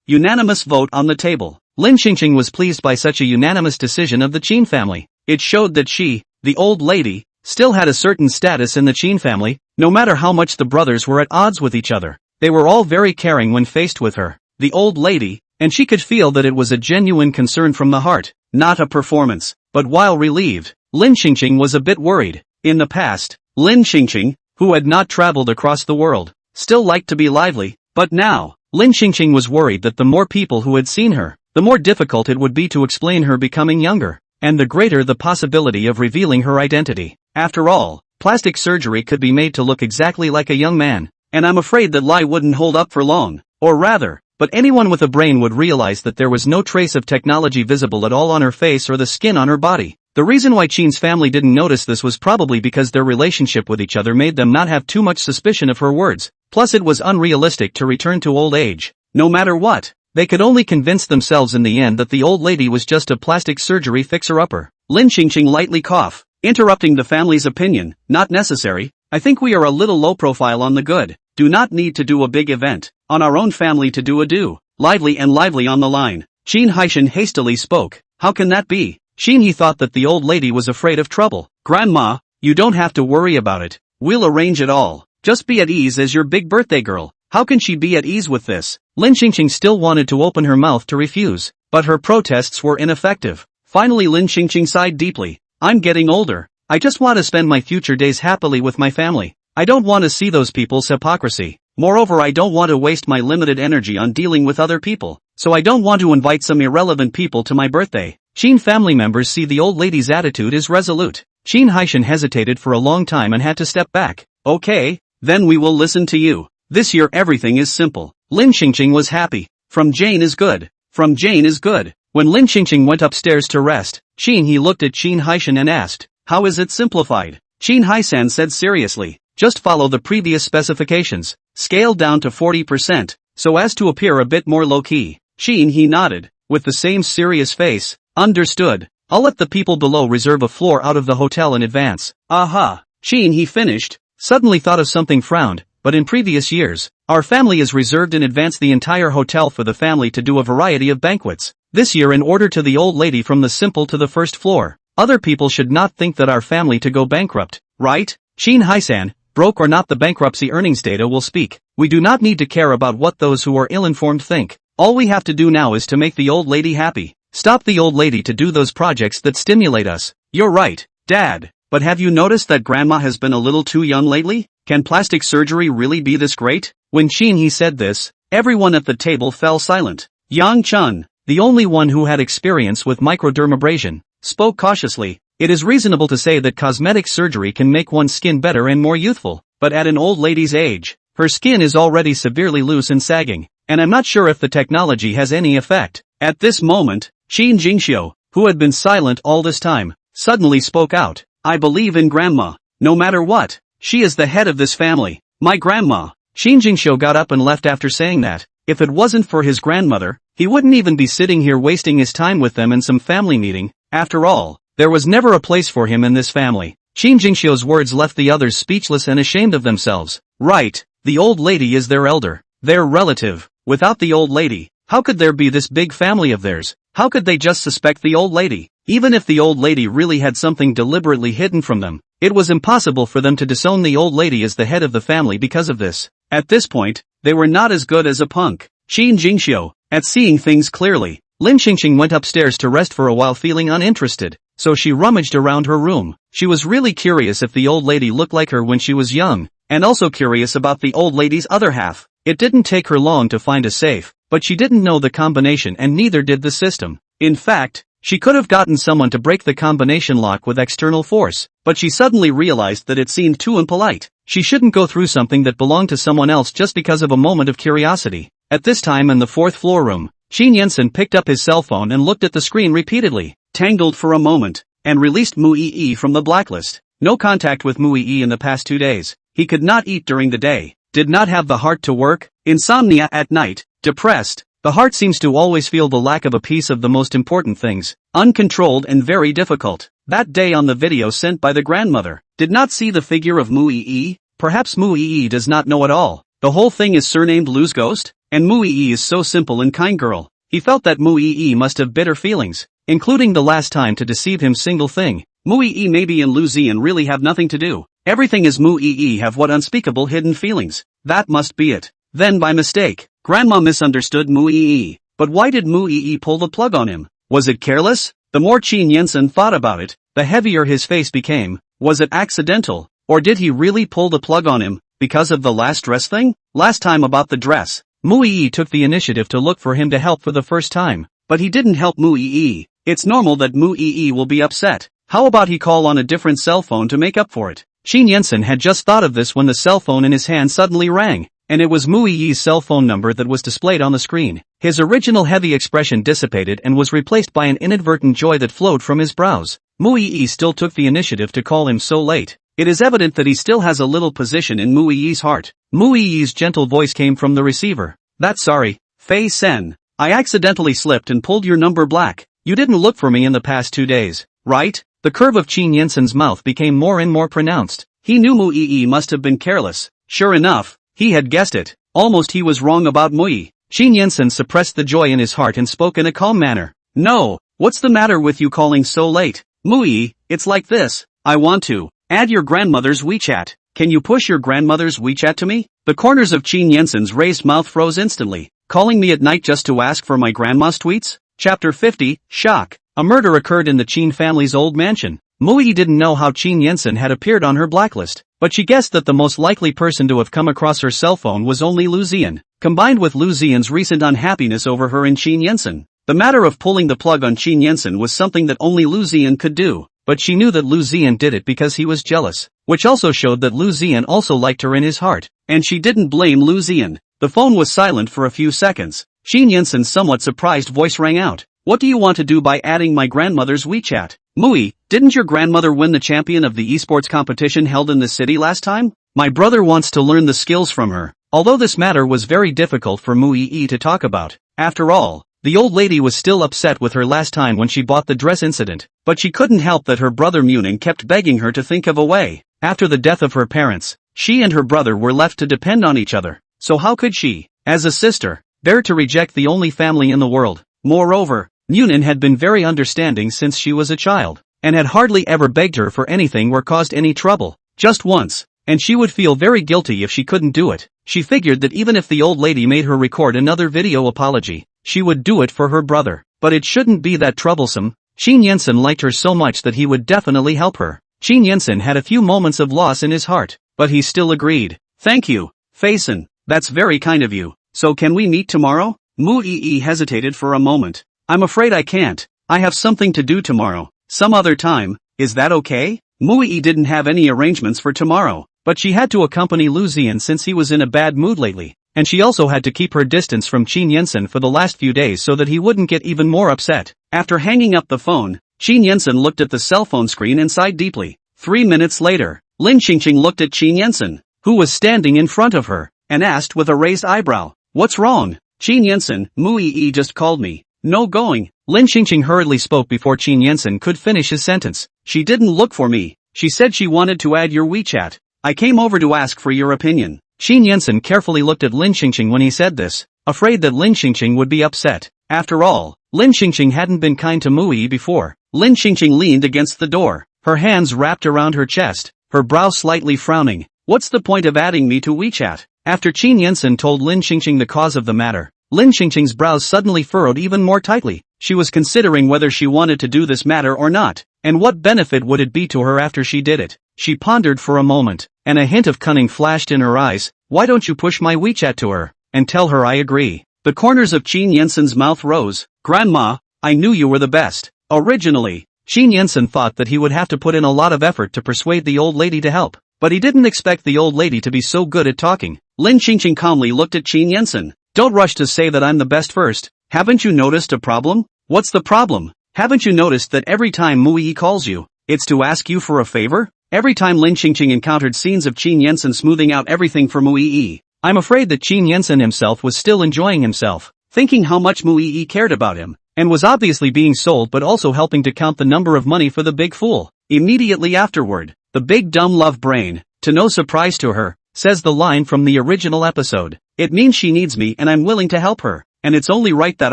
Unanimous vote on the table. Lin Qingqing was pleased by such a unanimous decision of the Qin family. It showed that she, the old lady, still had a certain status in the Qin family, no matter how much the brothers were at odds with each other. They were all very caring when faced with her, the old lady, and she could feel that it was a genuine concern from the heart, not a performance. But while relieved, Lin Qingqing was a bit worried. In the past, Lin Qingqing, who had not traveled across the world, still liked to be lively, but now, Lin Qingqing was worried that the more people who had seen her, the more difficult it would be to explain her becoming younger, and the greater the possibility of revealing her identity. After all, plastic surgery could be made to look exactly like a young man, and I'm afraid that lie wouldn't hold up for long, or rather, but anyone with a brain would realize that there was no trace of technology visible at all on her face or the skin on her body. The reason why Qin's family didn't notice this was probably because their relationship with each other made them not have too much suspicion of her words, plus it was unrealistic to return to old age. No matter what, they could only convince themselves in the end that the old lady was just a plastic surgery fixer-upper. Lin Qingqing lightly coughed, interrupting the family's opinion. Not necessary. I think we are a little low profile on the good. Do not need to do a big event. On our own family to do a do. Lively on the line. Qin Haishan hastily spoke. How can that be? Qin He thought that the old lady was afraid of trouble. Grandma, you don't have to worry about it. We'll arrange it all. Just be at ease as your big birthday girl. How can she be at ease with this? Lin Qingqing still wanted to open her mouth to refuse, but her protests were ineffective. Finally Lin Qingqing sighed deeply. I'm getting older. I just want to spend my future days happily with my family. I don't want to see those people's hypocrisy. Moreover, I don't want to waste my limited energy on dealing with other people, so I don't want to invite some irrelevant people to my birthday. Qin family members see the old lady's attitude is resolute. Qin Haishan hesitated for a long time and had to step back. Okay, then we will listen to you. This year everything is simple. Lin Qingqing was happy. From Jane is good. When Lin Qingqing went upstairs to rest, Qin He looked at Qin Haishan and asked, how is it simplified? Qin Haisan said seriously, just follow the previous specifications, scale down to 40%, so as to appear a bit more low-key. Qin He nodded, with the same serious face. Understood. I'll let the people below reserve a floor out of the hotel in advance. Aha. Qin He finished, suddenly thought of something, frowned. But in previous years, our family has reserved in advance the entire hotel for the family to do a variety of banquets. This year in order to the old lady from the simple to the first floor. Other people should not think that our family to go bankrupt, right? Qin Haisan, broke or not, the bankruptcy earnings data will speak. We do not need to care about what those who are ill-informed think. All we have to do now is to make the old lady happy. Stop the old lady to do those projects that stimulate us. You're right, Dad. But have you noticed that Grandma has been a little too young lately? Can plastic surgery really be this great? When He said this, everyone at the table fell silent. Yang Chun, the only one who had experience with microdermabrasion, spoke cautiously. It is reasonable to say that cosmetic surgery can make one's skin better and more youthful, but at an old lady's age, her skin is already severely loose and sagging, and I'm not sure if the technology has any effect. At this moment, Qin Jingxiu, who had been silent all this time, suddenly spoke out. I believe in Grandma. No matter what, she is the head of this family. My grandma. Qin Jingxiu got up and left after saying that. If it wasn't for his grandmother, he wouldn't even be sitting here wasting his time with them in some family meeting. After all, there was never a place for him in this family. Qin Jingxiu's words left the others speechless and ashamed of themselves. Right, the old lady is their elder, their relative. Without the old lady, how could there be this big family of theirs? How could they just suspect the old lady? Even if the old lady really had something deliberately hidden from them, it was impossible for them to disown the old lady as the head of the family because of this. At this point, they were not as good as a punk. Qin Jingxiu, at seeing things clearly, Lin Xingxing went upstairs to rest for a while, feeling uninterested, so she rummaged around her room. She was really curious if the old lady looked like her when she was young, and also curious about the old lady's other half. It didn't take her long to find a safe, but she didn't know the combination and neither did the system. In fact, she could have gotten someone to break the combination lock with external force, but she suddenly realized that it seemed too impolite. She shouldn't go through something that belonged to someone else just because of a moment of curiosity. At this time in the fourth floor room, Qin Yensen picked up his cell phone and looked at the screen repeatedly, tangled for a moment, and released Mu Yi from the blacklist. No contact with Mu Yi in the past 2 days. He could not eat during the day, did not have the heart to work, insomnia at night, depressed. The heart seems to always feel the lack of a piece of the most important things, uncontrolled and very difficult. That day on the video sent by the grandmother, did not see the figure of Mu Yi. Perhaps Mu Yi does not know at all. The whole thing is surnamed Lu's Ghost, and Mu Yi is so simple and kind girl. He felt that Mu Yi must have bitter feelings, including the last time to deceive him. Single thing, Mu Yi maybe and Lu Zian really have nothing to do. Everything is Mu Yi have what unspeakable hidden feelings. That must be it. Then by mistake, Grandma misunderstood Mu Yi. But why did Mu Yi pull the plug on him? Was it careless? The more Qin Yensen thought about it, the heavier his face became. Was it accidental, or did he really pull the plug on him, because of the last dress thing? Last time about the dress, Mu Yi took the initiative to look for him to help for the first time, but he didn't help Mu Yi. It's normal that Mu Yi will be upset. How about he call on a different cell phone to make up for it? Qin Yensen had just thought of this when the cell phone in his hand suddenly rang, and it was Mu Yi's cell phone number that was displayed on the screen. His original heavy expression dissipated and was replaced by an inadvertent joy that flowed from his brows. Mu Yi still took the initiative to call him so late. It is evident that he still has a little position in Mu Yi's heart. Mu Yi's gentle voice came from the receiver. That's sorry, Fei Sen. I accidentally slipped and pulled your number black. You didn't look for me in the past 2 days, right? The curve of Qin Yensen's mouth became more and more pronounced. He knew Mu Yi must have been careless. Sure enough, he had guessed it. Almost he was wrong about Mu Yi. Qin Yensen suppressed the joy in his heart and spoke in a calm manner. No, what's the matter with you calling so late? Mu Yi, it's like this. I want to add your grandmother's WeChat. Can you push your grandmother's WeChat to me? The corners of Qin Yensen's raised mouth froze instantly. Calling me at night just to ask for my grandma's tweets? Chapter 50, Shock. A murder occurred in the Qin family's old mansion. Mu Yi didn't know how Qin Yensen had appeared on her blacklist, but she guessed that the most likely person to have come across her cell phone was only Lu Zian, combined with Lu Zian's recent unhappiness over her and Qin Yensen. The matter of pulling the plug on Qin Yensen was something that only Lu Zian could do, but she knew that Lu Zian did it because he was jealous, which also showed that Lu Zian also liked her in his heart, and she didn't blame Lu Zian. The phone was silent for a few seconds. Qin Yensen's somewhat surprised voice rang out. What do you want to do by adding my grandmother's WeChat? Mu Yi, didn't your grandmother win the champion of the esports competition held in the city last time? My brother wants to learn the skills from her. Although this matter was very difficult for Mu Yi to talk about. After all, the old lady was still upset with her last time when she bought the dress incident, but she couldn't help that her brother Muning kept begging her to think of a way. After the death of her parents, she and her brother were left to depend on each other. So how could she, as a sister, dare to reject the only family in the world? Moreover, Munin had been very understanding since she was a child, and had hardly ever begged her for anything or caused any trouble. Just once, and she would feel very guilty if she couldn't do it. She figured that even if the old lady made her record another video apology, she would do it for her brother. But it shouldn't be that troublesome. Qin Yensen liked her so much that he would definitely help her. Qin Yensen had a few moments of loss in his heart, but he still agreed. Thank you, Faison. That's very kind of you. So can we meet tomorrow? Mu Yi hesitated for a moment. I'm afraid I can't. I have something to do tomorrow. Some other time, is that okay? Mu Yi didn't have any arrangements for tomorrow, but she had to accompany Lu Ziyan since he was in a bad mood lately, and she also had to keep her distance from Qin Yensen for the last few days so that he wouldn't get even more upset. After hanging up the phone, Qin Yensen looked at the cell phone screen and sighed deeply. 3 minutes later, Lin Qingqing looked at Qin Yensen, who was standing in front of her, and asked with a raised eyebrow, "What's wrong?" "Qin Yensen, Mu Yi just called me. No going." Lin Qingqing hurriedly spoke before Qin Yensen could finish his sentence. "She didn't look for me. She said she wanted to add your WeChat. I came over to ask for your opinion." Qin Yensen carefully looked at Lin Qingqing when he said this, afraid that Lin Qingqing would be upset. After all, Lin Qingqing hadn't been kind to Mu Yi before. Lin Qingqing leaned against the door, her hands wrapped around her chest, her brow slightly frowning. "What's the point of adding me to WeChat?" After Qin Yensen told Lin Qingqing the cause of the matter, Lin Qingqing's brows suddenly furrowed even more tightly. She was considering whether she wanted to do this matter or not, and what benefit would it be to her after she did it. She pondered for a moment, and a hint of cunning flashed in her eyes. "Why don't you push my WeChat to her, and tell her I agree?" The corners of Qin Yensen's mouth rose. "Grandma, I knew you were the best." Originally, Qin Yensen thought that he would have to put in a lot of effort to persuade the old lady to help, but he didn't expect the old lady to be so good at talking. Lin Qingqing calmly looked at Qin Yensen. "Don't rush to say that I'm the best first. Haven't you noticed a problem?" "What's the problem? Haven't you noticed that every time Mu Yi calls you, it's to ask you for a favor?" Every time Lin Qingqing encountered scenes of Qin Yensen smoothing out everything for Mu Yi, I'm afraid that Qin Yensen himself was still enjoying himself, thinking how much Mu Yi cared about him, and was obviously being sold but also helping to count the number of money for the big fool. Immediately afterward, the big dumb love brain, to no surprise to her, says the line from the original episode. "It means she needs me and I'm willing to help her, and it's only right that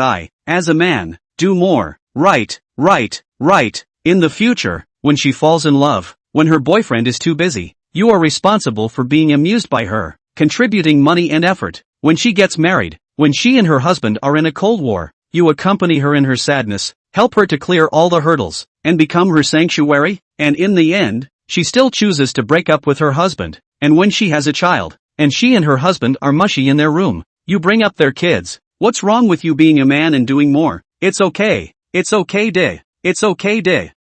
I, as a man, do more. Right. In the future, when she falls in love, when her boyfriend is too busy, you are responsible for being amused by her, contributing money and effort. When she gets married, when she and her husband are in a cold war, you accompany her in her sadness, help her to clear all the hurdles, and become her sanctuary, and in the end, she still chooses to break up with her husband, and when she has a child, and she and her husband are mushy in their room, you bring up their kids. What's wrong with you being a man and doing more? It's okay de.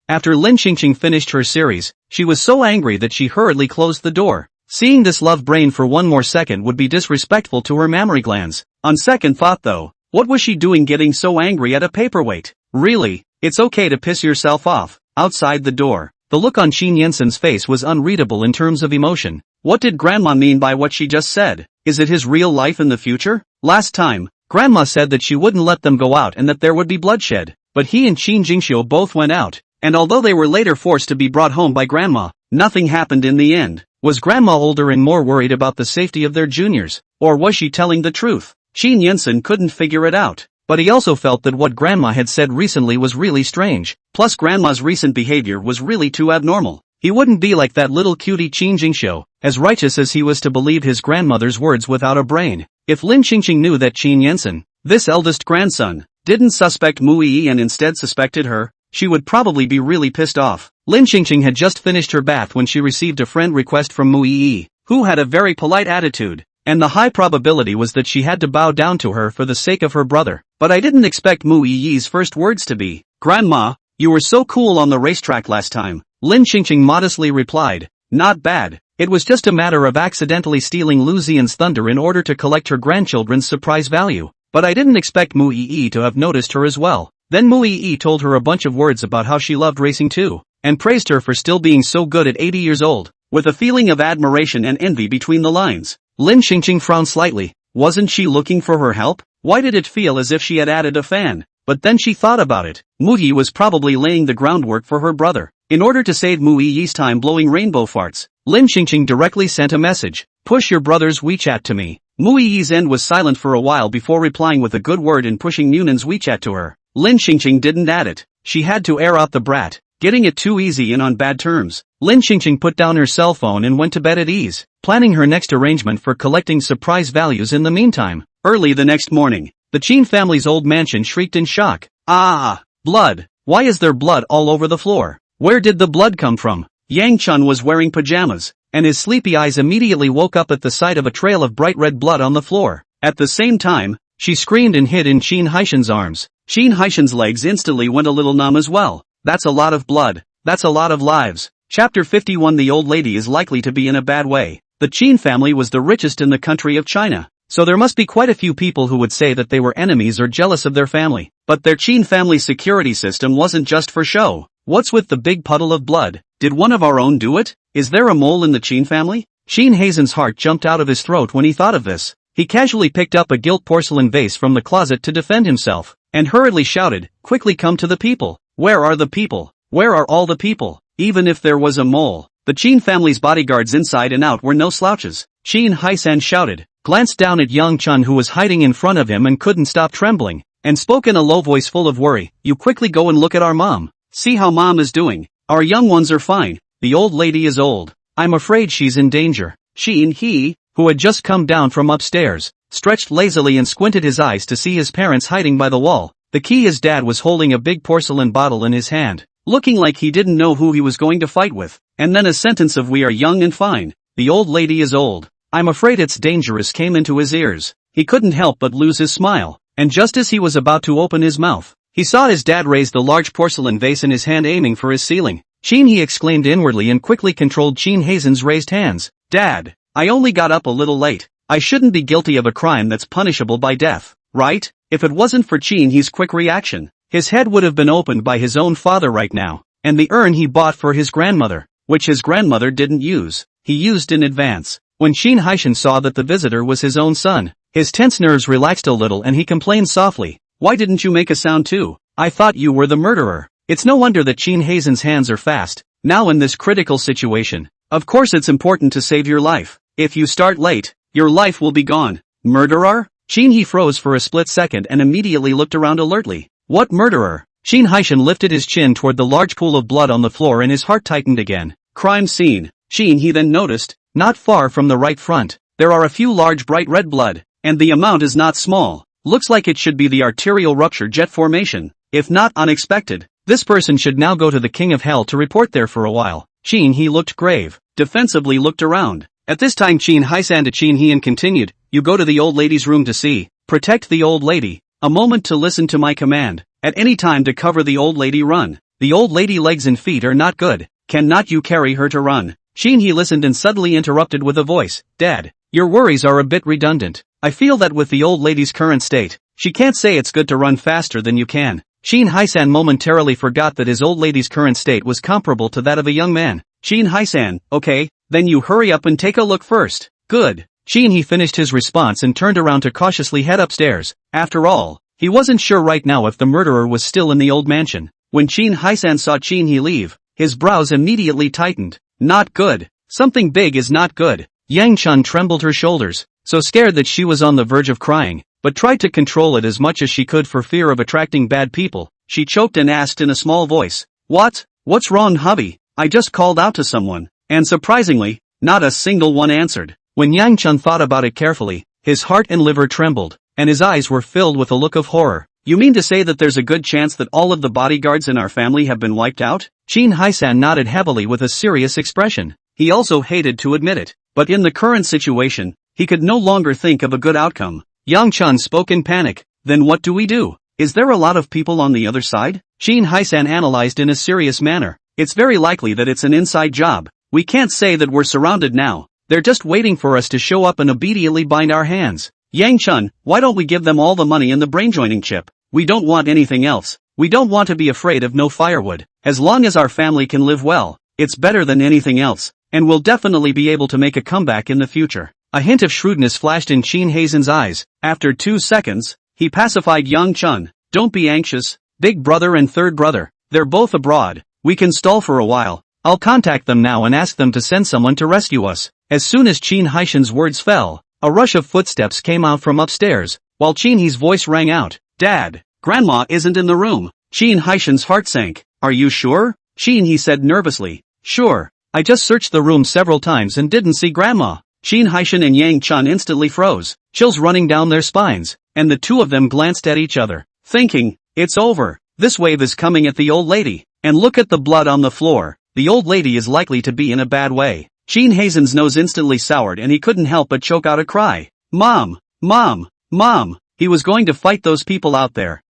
After Lin Qingqing finished her series, she was so angry that she hurriedly closed the door. Seeing this love brain for one more second would be disrespectful to her mammary glands. On second thought though, what was she doing getting so angry at a paperweight? Really, it's okay to piss yourself off. Outside the door, the look on Qin Yensen's face was unreadable in terms of emotion. What did Grandma mean by what she just said? Is it his real life in the future? Last time, Grandma said that she wouldn't let them go out and that there would be bloodshed. But he and Qin Jingxiu both went out, and although they were later forced to be brought home by Grandma, nothing happened in the end. Was Grandma older and more worried about the safety of their juniors, or was she telling the truth? Qin Yensen couldn't figure it out, but he also felt that what Grandma had said recently was really strange. Plus Grandma's recent behavior was really too abnormal. He wouldn't be like that little cutie Qin Jingxiu, as righteous as he was to believe his grandmother's words without a brain. If Lin Qingqing knew that Qin Yensen, this eldest grandson, didn't suspect Mu Yi and instead suspected her, she would probably be really pissed off. Lin Qingqing had just finished her bath when she received a friend request from Mu Yi, who had a very polite attitude, and the high probability was that she had to bow down to her for the sake of her brother. But I didn't expect Mu Yi's first words to be, "Grandma, you were so cool on the racetrack last time." Lin Qingqing modestly replied, "Not bad. It was just a matter of accidentally stealing Lu Ziyan's thunder in order to collect her grandchildren's surprise value. But I didn't expect Mu Yi to have noticed her as well." Then Mu Yi told her a bunch of words about how she loved racing too, and praised her for still being so good at 80 years old, with a feeling of admiration and envy between the lines. Lin Qingqing frowned slightly. Wasn't she looking for her help? Why did it feel as if she had added a fan? But then she thought about it. Mu Yi was probably laying the groundwork for her brother. In order to save Mu Yi's time blowing rainbow farts, Lin Qingqing directly sent a message. "Push your brother's WeChat to me." Mu Yi's end was silent for a while before replying with a good word and pushing Nunan's WeChat to her. Lin Qingqing didn't add it. She had to air out the brat. getting it too easy and on bad terms. Lin Qingqing put down her cell phone and went to bed at ease, planning her next arrangement for collecting surprise values in the meantime. Early the next morning, the Qin family's old mansion shrieked in shock. Ah! Blood! Why is there blood all over the floor? Where did the blood come from? Yang Chun was wearing pajamas, and his sleepy eyes immediately woke up at the sight of a trail of bright red blood on the floor. At the same time, she screamed and hid in Qin Haishan's arms. Qin Haishan's legs instantly went a little numb as well. That's a lot of blood. That's a lot of lives. Chapter 51. The old lady is likely to be in a bad way. The Qin family was the richest in the country of China, so there must be quite a few people who would say that they were enemies or jealous of their family. But their Qin family security system wasn't just for show. What's with the big puddle of blood? Did one of our own do it? Is there a mole in the Qin family? Qin Hazen's heart jumped out of his throat when he thought of this. He casually picked up a gilt porcelain vase from the closet to defend himself, and hurriedly shouted, "Quickly come to the people! Where are the people? Where are all the people?" Even if there was a mole, the Qin family's bodyguards inside and out were no slouches. Qin Haisan shouted, glanced down at Yang Chun who was hiding in front of him and couldn't stop trembling, and spoke in a low voice full of worry, "You quickly go and look at our mom. See how mom is doing. Our young ones are fine. The old lady is old. I'm afraid she's in danger." Qin He, who had just come down from upstairs, stretched lazily and squinted his eyes to see his parents hiding by the wall. The key his dad was holding a big porcelain bottle in his hand, looking like he didn't know who he was going to fight with, and then a sentence of "We are young and fine. The old lady is old. I'm afraid it's dangerous" came into his ears. He couldn't help but lose his smile, and just as he was about to open his mouth, he saw his dad raise the large porcelain vase in his hand aiming for his ceiling. "Qin," he exclaimed inwardly and quickly controlled Qin Hazen's raised hands. "Dad, I only got up a little late. I shouldn't be guilty of a crime that's punishable by death, right?" If it wasn't for Qin He's quick reaction, his head would have been opened by his own father right now, and the urn he bought for his grandmother, which his grandmother didn't use, he used in advance. When Qin Haishan saw that the visitor was his own son, his tense nerves relaxed a little and he complained softly, "Why didn't you make a sound too? I thought you were the murderer." It's no wonder that Qin Hazen's hands are fast, now in this critical situation. Of course it's important to save your life. If you start late, your life will be gone. Murderer? Qin He froze for a split second and immediately looked around alertly. What murderer? Qin Haishan lifted his chin toward the large pool of blood on the floor and his heart tightened again. Crime scene. Qin He then noticed, not far from the right front, there are a few large bright red blood, and the amount is not small. Looks like it should be the arterial rupture jet formation. If not unexpected, this person should now go to the King of Hell to report there for a while. Qin He looked grave, defensively looked around. At this time Qin Haisan to Qin He and continued, "You go to the old lady's room to see, protect the old lady, a moment to listen to my command, at any time to cover the old lady run. The old lady legs and feet are not good, cannot you carry her to run?" Qin He listened and suddenly interrupted with a voice, "Dad, your worries are a bit redundant. I feel that with the old lady's current state, she can't say it's good to run faster than you can." Qin Haisan momentarily forgot that his old lady's current state was comparable to that of a young man. Qin Haisan, "Okay, then you hurry up and take a look first." "Good." Qin He finished his response and turned around to cautiously head upstairs. After all, he wasn't sure right now if the murderer was still in the old mansion. When Qin Haisan saw Qin He leave, his brows immediately tightened. Not good. Something big is not good. Yang Chun trembled her shoulders, so scared that she was on the verge of crying, but tried to control it as much as she could for fear of attracting bad people. She choked and asked in a small voice, What's wrong, hubby? I just called out to someone, and surprisingly, not a single one answered." When Yang Chun thought about it carefully, his heart and liver trembled, and his eyes were filled with a look of horror. "You mean to say that there's a good chance that all of the bodyguards in our family have been wiped out?" Qin Haisan nodded heavily with a serious expression. He also hated to admit it, but in the current situation, he could no longer think of a good outcome. Yang Chun spoke in panic. "Then what do we do? Is there a lot of people on the other side?" Qin Haisan analyzed in a serious manner. "It's very likely that it's an inside job. We can't say that we're surrounded now. They're just waiting for us to show up and obediently bind our hands. Yang Chun, why don't we give them all the money and the brain joining chip? We don't want anything else. We don't want to be afraid of no firewood. As long as our family can live well, it's better than anything else, and we'll definitely be able to make a comeback in the future." A hint of shrewdness flashed in Qin Hazen's eyes. After 2 seconds, he pacified Yang Chun. "Don't be anxious. Big brother and third brother, they're both abroad. We can stall for a while. I'll contact them now and ask them to send someone to rescue us." As soon as Qin Haishan's words fell, a rush of footsteps came out from upstairs, while Qin He's voice rang out, "Dad, Grandma isn't in the room." Qin Haishan's heart sank. "Are you sure? Shin, he said nervously. Sure. I just searched the room several times and didn't see Grandma. Shin Haishan and Yang Chun instantly froze, chills running down their spines, and the two of them glanced at each other, thinking, it's over. This wave is coming at the old lady. And look at the blood on the floor. The old lady is likely to be in a bad way. Shin Hazen's nose instantly soured and he couldn't help but choke out a cry. Mom! Mom! Mom! He was going to fight those people out there.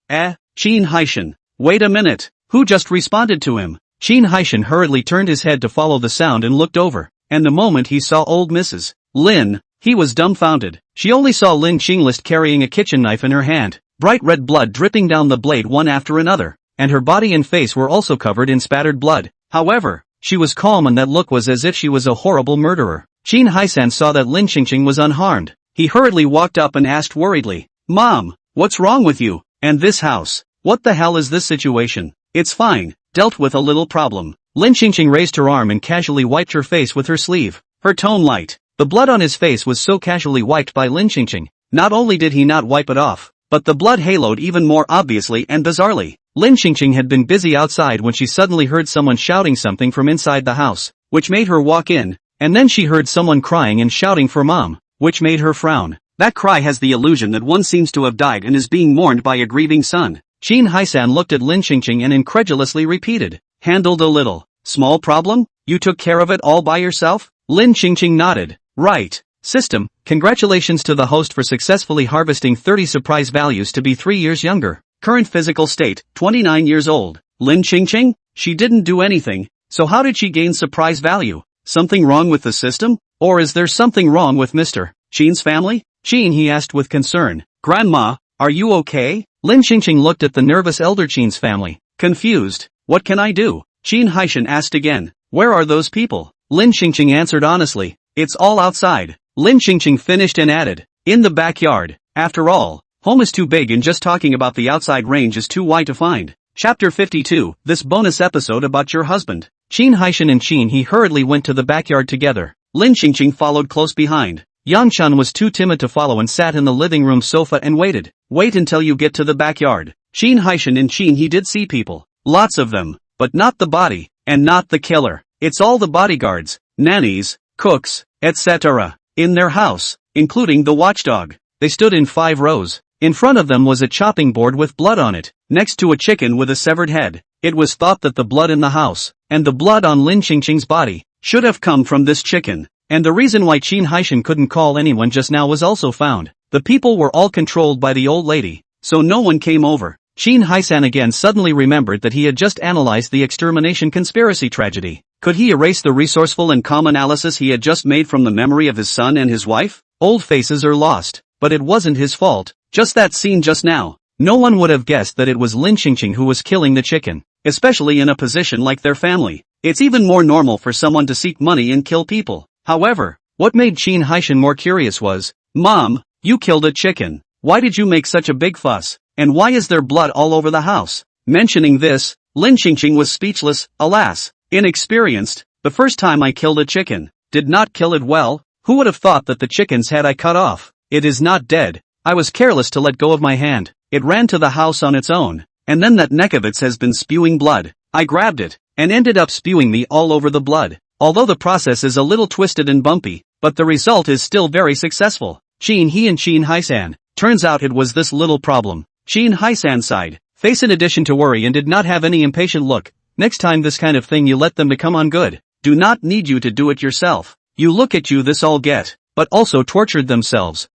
Shin Haishan. Wait a minute. Who just responded to him? Shin Haishan hurriedly turned his head to follow the sound and looked over. And the moment he saw old Mrs. Lin, he was dumbfounded. She only saw Lin Qinglist carrying a kitchen knife in her hand, bright red blood dripping down the blade one after another, and her body and face were also covered in spattered blood. However, she was calm and that look was as if she was a horrible murderer. Shin Haisan saw that Lin Qingqing was unharmed. He hurriedly walked up and asked worriedly, Mom, what's wrong with you? And this house? What the hell is this situation? It's fine, dealt with a little problem. Lin Qingqing raised her arm and casually wiped her face with her sleeve, her tone light. The blood on his face was so casually wiped by Lin Qingqing. Not only did he not wipe it off, but the blood haloed even more obviously and bizarrely. Lin Qingqing had been busy outside when she suddenly heard someone shouting something from inside the house, which made her walk in, and then she heard someone crying and shouting for Mom, which made her frown. That cry has the illusion that one seems to have died and is being mourned by a grieving son. Shin Haisan looked at Lin Qingqing and incredulously repeated, handled a little small problem? You took care of it all by yourself? Lin Qingqing nodded. Right. System, congratulations to the host for successfully harvesting 30 surprise values to be 3 years younger. Current physical state, 29 years old. Lin Qingqing? She didn't do anything, so how did she gain surprise value? Something wrong with the system? Or is there something wrong with Mr. Shin's family? Shin, he asked with concern. Grandma, are you okay? Lin Qingqing looked at the nervous elder Shin's family, confused. What can I do? Shin Haishan asked again. Where are those people? Lin Qingqing answered honestly. It's all outside. Lin Qingqing finished and added. In the backyard. After all, home is too big and just talking about the outside range is too wide to find. Chapter 52, this bonus episode about your husband. Shin Haishan and Shin he hurriedly went to the backyard together. Lin Qingqing followed close behind. Yang Chun was too timid to follow and sat in the living room sofa and waited. Wait until you get to the backyard. Shin Haishan and Shin he did see people. Lots of them, but not the body, and not the killer. It's all the bodyguards, nannies, cooks, etc. in their house, including the watchdog. They stood in 5 rows. In front of them was a chopping board with blood on it, next to a chicken with a severed head. It was thought that the blood in the house, and the blood on Lin Qingqing's body, should have come from this chicken. And the reason why Shin Haishan couldn't call anyone just now was also found. The people were all controlled by the old lady, so no one came over. Shin Haisan again suddenly remembered that he had just analyzed the extermination conspiracy tragedy. Could he erase the resourceful and calm analysis he had just made from the memory of his son and his wife? Old faces are lost, but it wasn't his fault. Just that scene just now. No one would have guessed that it was Lin Qingqing who was killing the chicken, especially in a position like their family. It's even more normal for someone to seek money and kill people. However, what made Shin Haishan more curious was, Mom, you killed a chicken. Why did you make such a big fuss? And why is there blood all over the house? Mentioning this, Lin Qingqing was speechless, alas, inexperienced. The first time I killed a chicken, did not kill it well. Who would have thought that the chicken's head I cut off? It is not dead. I was careless to let go of my hand. It ran to the house on its own, and then that neck of its has been spewing blood. I grabbed it, and ended up spewing me all over the blood. Although the process is a little twisted and bumpy, but the result is still very successful. Shin Haisan. Turns out it was this little problem. Shin Haisan sighed, face in addition to worry and did not have any impatient look. Next time this kind of thing you let them become on good. Do not need you to do it yourself. You look at you this all get, but also tortured themselves.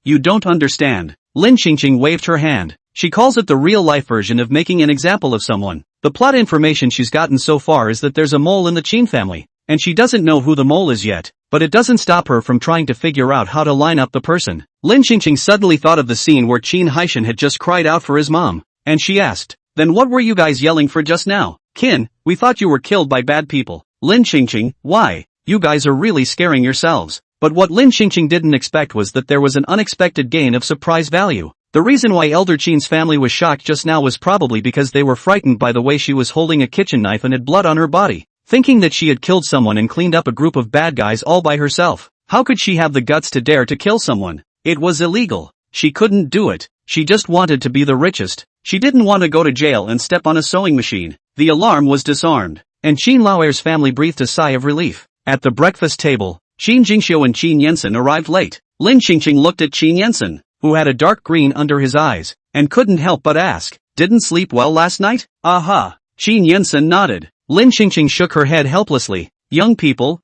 You don't understand. Lin Qingqing waved her hand. She calls it the real-life version of making an example of someone. The plot information she's gotten so far is that there's a mole in the Qin family, and she doesn't know who the mole is yet, but it doesn't stop her from trying to figure out how to line up the person. Lin Qingqing suddenly thought of the scene where Shin Haishan had just cried out for his mom, and she asked, then what were you guys yelling for just now? Kin, we thought you were killed by bad people. Lin Qingqing, why? You guys are really scaring yourselves. But what Lin Qingqing didn't expect was that there was an unexpected gain of surprise value. The reason why Elder Qin's family was shocked just now was probably because they were frightened by the way she was holding a kitchen knife and had blood on her body, thinking that she had killed someone and cleaned up a group of bad guys all by herself. How could she have the guts to dare to kill someone? It was illegal. She couldn't do it. She just wanted to be the richest. She didn't want to go to jail and step on a sewing machine. The alarm was disarmed, and Qin Laoer's family breathed a sigh of relief. At the breakfast table, Qin Jingxiu and Qin Yensen arrived late. Lin Qingqing looked at Qin Yensen, who had a dark green under his eyes, and couldn't help but ask, "Didn't sleep well last night?" "Aha." Qin Yensen nodded. Lin Qingqing shook her head helplessly. "Young people,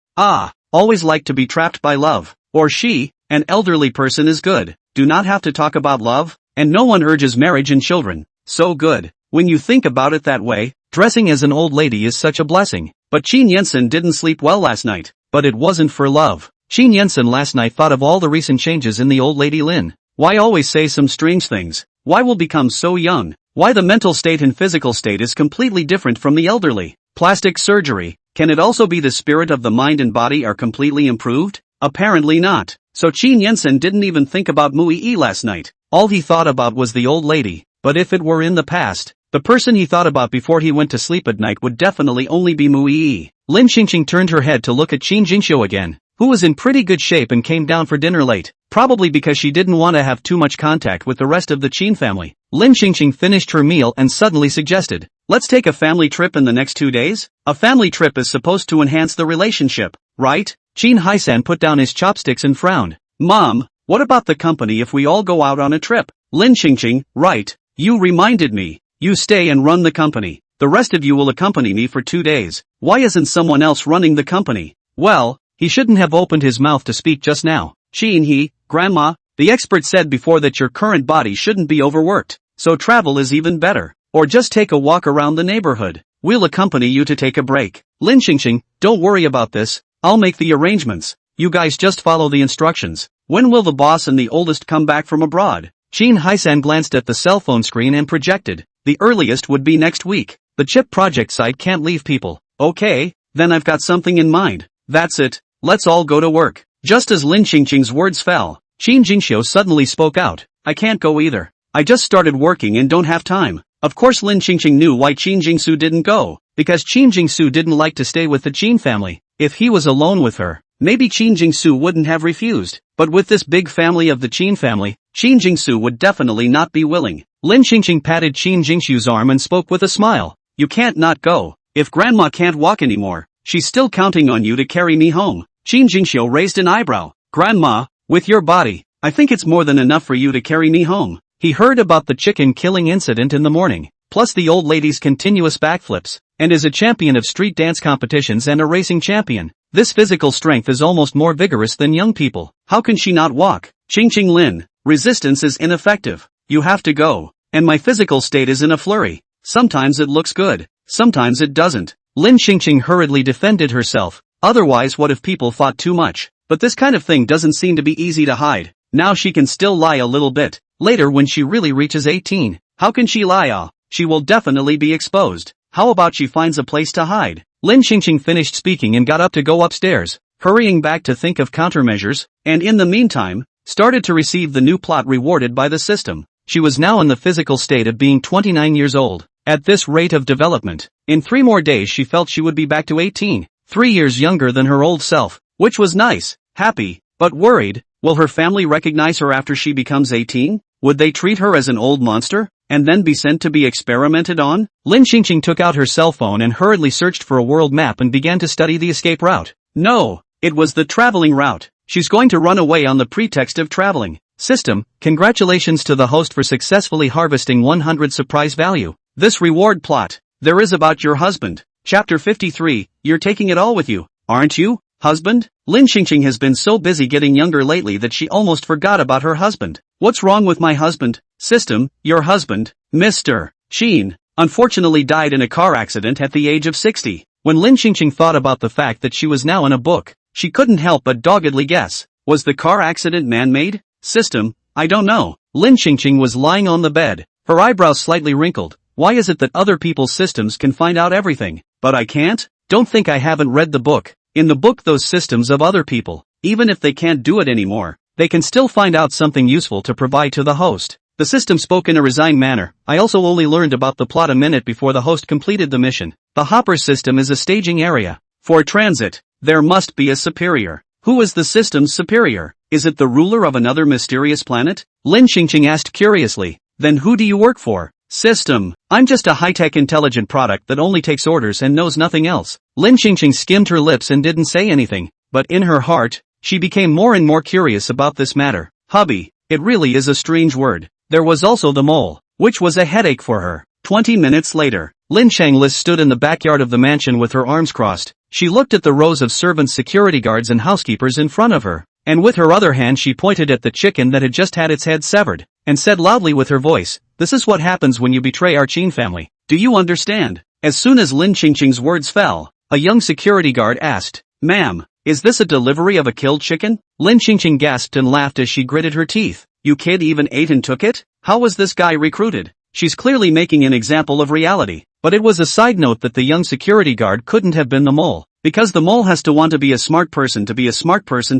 always like to be trapped by love. Or she, an elderly person is good. Do not have to talk about love, and no one urges marriage and children. So good. When you think about it that way, dressing as an old lady is such a blessing." But Qin Yensen didn't sleep well last night. But it wasn't for love. Qin Yensen last night thought of all the recent changes in the old lady Lin. Why always say some strange things? Why will become so young? Why the mental state and physical state is completely different from the elderly? Plastic surgery. Can it also be the spirit of the mind and body are completely improved? Apparently not. So Qin Yensen didn't even think about Mui Yi last night. All he thought about was the old lady. But if it were in the past, the person he thought about before he went to sleep at night would definitely only be Mui Yi. Lin Qingqing turned her head to look at Qin Jingxiu again, who was in pretty good shape and came down for dinner late, probably because she didn't want to have too much contact with the rest of the Qin family. Lin Qingqing finished her meal and suddenly suggested, "Let's take a family trip in the next 2 days? A family trip is supposed to enhance the relationship, right?" Qin Haisan put down his chopsticks and frowned. "Mom, what about the company if we all go out on a trip?" Lin Qingqing, "Right, you reminded me. You stay and run the company. The rest of you will accompany me for 2 days. Why isn't someone else running the company?" Well, he shouldn't have opened his mouth to speak just now. "Qin Grandma, the expert said before that your current body shouldn't be overworked, so travel is even better. Or just take a walk around the neighborhood. We'll accompany you to take a break." Lin Qingqing, "Don't worry about this, I'll make the arrangements. You guys just follow the instructions. When will the boss and the oldest come back from abroad?" Qin Haisan glanced at the cell phone screen and projected. "The earliest would be next week. The chip project site can't leave people." "Okay, then I've got something in mind. That's it, let's all go to work." Just as Lin Qingqing's words fell, Qin Jingxiu suddenly spoke out. "I can't go either. I just started working and don't have time." Of course Lin Qingqing knew why Qin Jingsu didn't go, because Qin Jingsu didn't like to stay with the Qin family. If he was alone with her, maybe Qin Jingsu wouldn't have refused, but with this big family of the Qin family, Qin Jingsu would definitely not be willing. Lin Qingqing patted Qin Jingxiu's arm and spoke with a smile. "You can't not go. If Grandma can't walk anymore, she's still counting on you to carry me home." Qin Jingxiu raised an eyebrow. "Grandma, with your body, I think it's more than enough for you to carry me home." He heard about the chicken killing incident in the morning, plus the old lady's continuous backflips, and is a champion of street dance competitions and a racing champion. This physical strength is almost more vigorous than young people. How can she not walk? Qingqing Lin, resistance is ineffective. You have to go. And my physical state is in a flurry. Sometimes it looks good, sometimes it doesn't. Lin Qingqing hurriedly defended herself. Otherwise what if people fought too much? But this kind of thing doesn't seem to be easy to hide. Now she can still lie a little bit. Later when she really reaches 18, how can she lie? She will definitely be exposed. How about she finds a place to hide? Lin Qingqing finished speaking and got up to go upstairs, hurrying back to think of countermeasures, and in the meantime, started to receive the new plot rewarded by the system. She was now in the physical state of being 29 years old. At this rate of development, in 3 more days she felt she would be back to 18, 3 years younger than her old self, which was nice, happy, but worried. Will her family recognize her after she becomes 18? Would they treat her as an old monster, and then be sent to be experimented on? Lin Qingqing took out her cell phone and hurriedly searched for a world map and began to study the escape route. No, it was the traveling route. She's going to run away on the pretext of traveling. System, congratulations to the host for successfully harvesting 100 surprise value. This reward plot, there is about your husband. Chapter 53, you're taking it all with you, aren't you? Husband? Lin Qingqing has been so busy getting younger lately that she almost forgot about her husband. What's wrong with my husband? System, your husband, Mr. Qin, unfortunately died in a car accident at the age of 60. When Lin Qingqing thought about the fact that she was now in a book, she couldn't help but doggedly guess. Was the car accident man-made? System, I don't know. Lin Qingqing was lying on the bed, her eyebrows slightly wrinkled. Why is it that other people's systems can find out everything, but I can't? Don't think I haven't read the book. In the book those systems of other people, even if they can't do it anymore, they can still find out something useful to provide to the host. The system spoke in a resigned manner. I also only learned about the plot a minute before the host completed the mission. The hopper system is a staging area. For transit, there must be a superior. Who is the system's superior? Is it the ruler of another mysterious planet? Lin Qingqing asked curiously. Then who do you work for? System. I'm just a high-tech intelligent product that only takes orders and knows nothing else. Lin Qingqing skimmed her lips and didn't say anything, but in her heart, she became more and more curious about this matter. Hubby. It really is a strange word. There was also the mole, which was a headache for her. 20 minutes later, Lin Changlis stood in the backyard of the mansion with her arms crossed. She looked at the rows of servants, security guards and housekeepers in front of her, and with her other hand she pointed at the chicken that had just had its head severed, and said loudly with her voice, "This is what happens when you betray our Qin family. Do you understand?" As soon as Lin Qingqing's words fell, a young security guard asked, "Ma'am, is this a delivery of a killed chicken?" Lin Qingqing gasped and laughed as she gritted her teeth. "You kid even ate and took it? How was this guy recruited?" She's clearly making an example of reality, but it was a side note that the young security guard couldn't have been the mole, because the mole has to want to be a smart person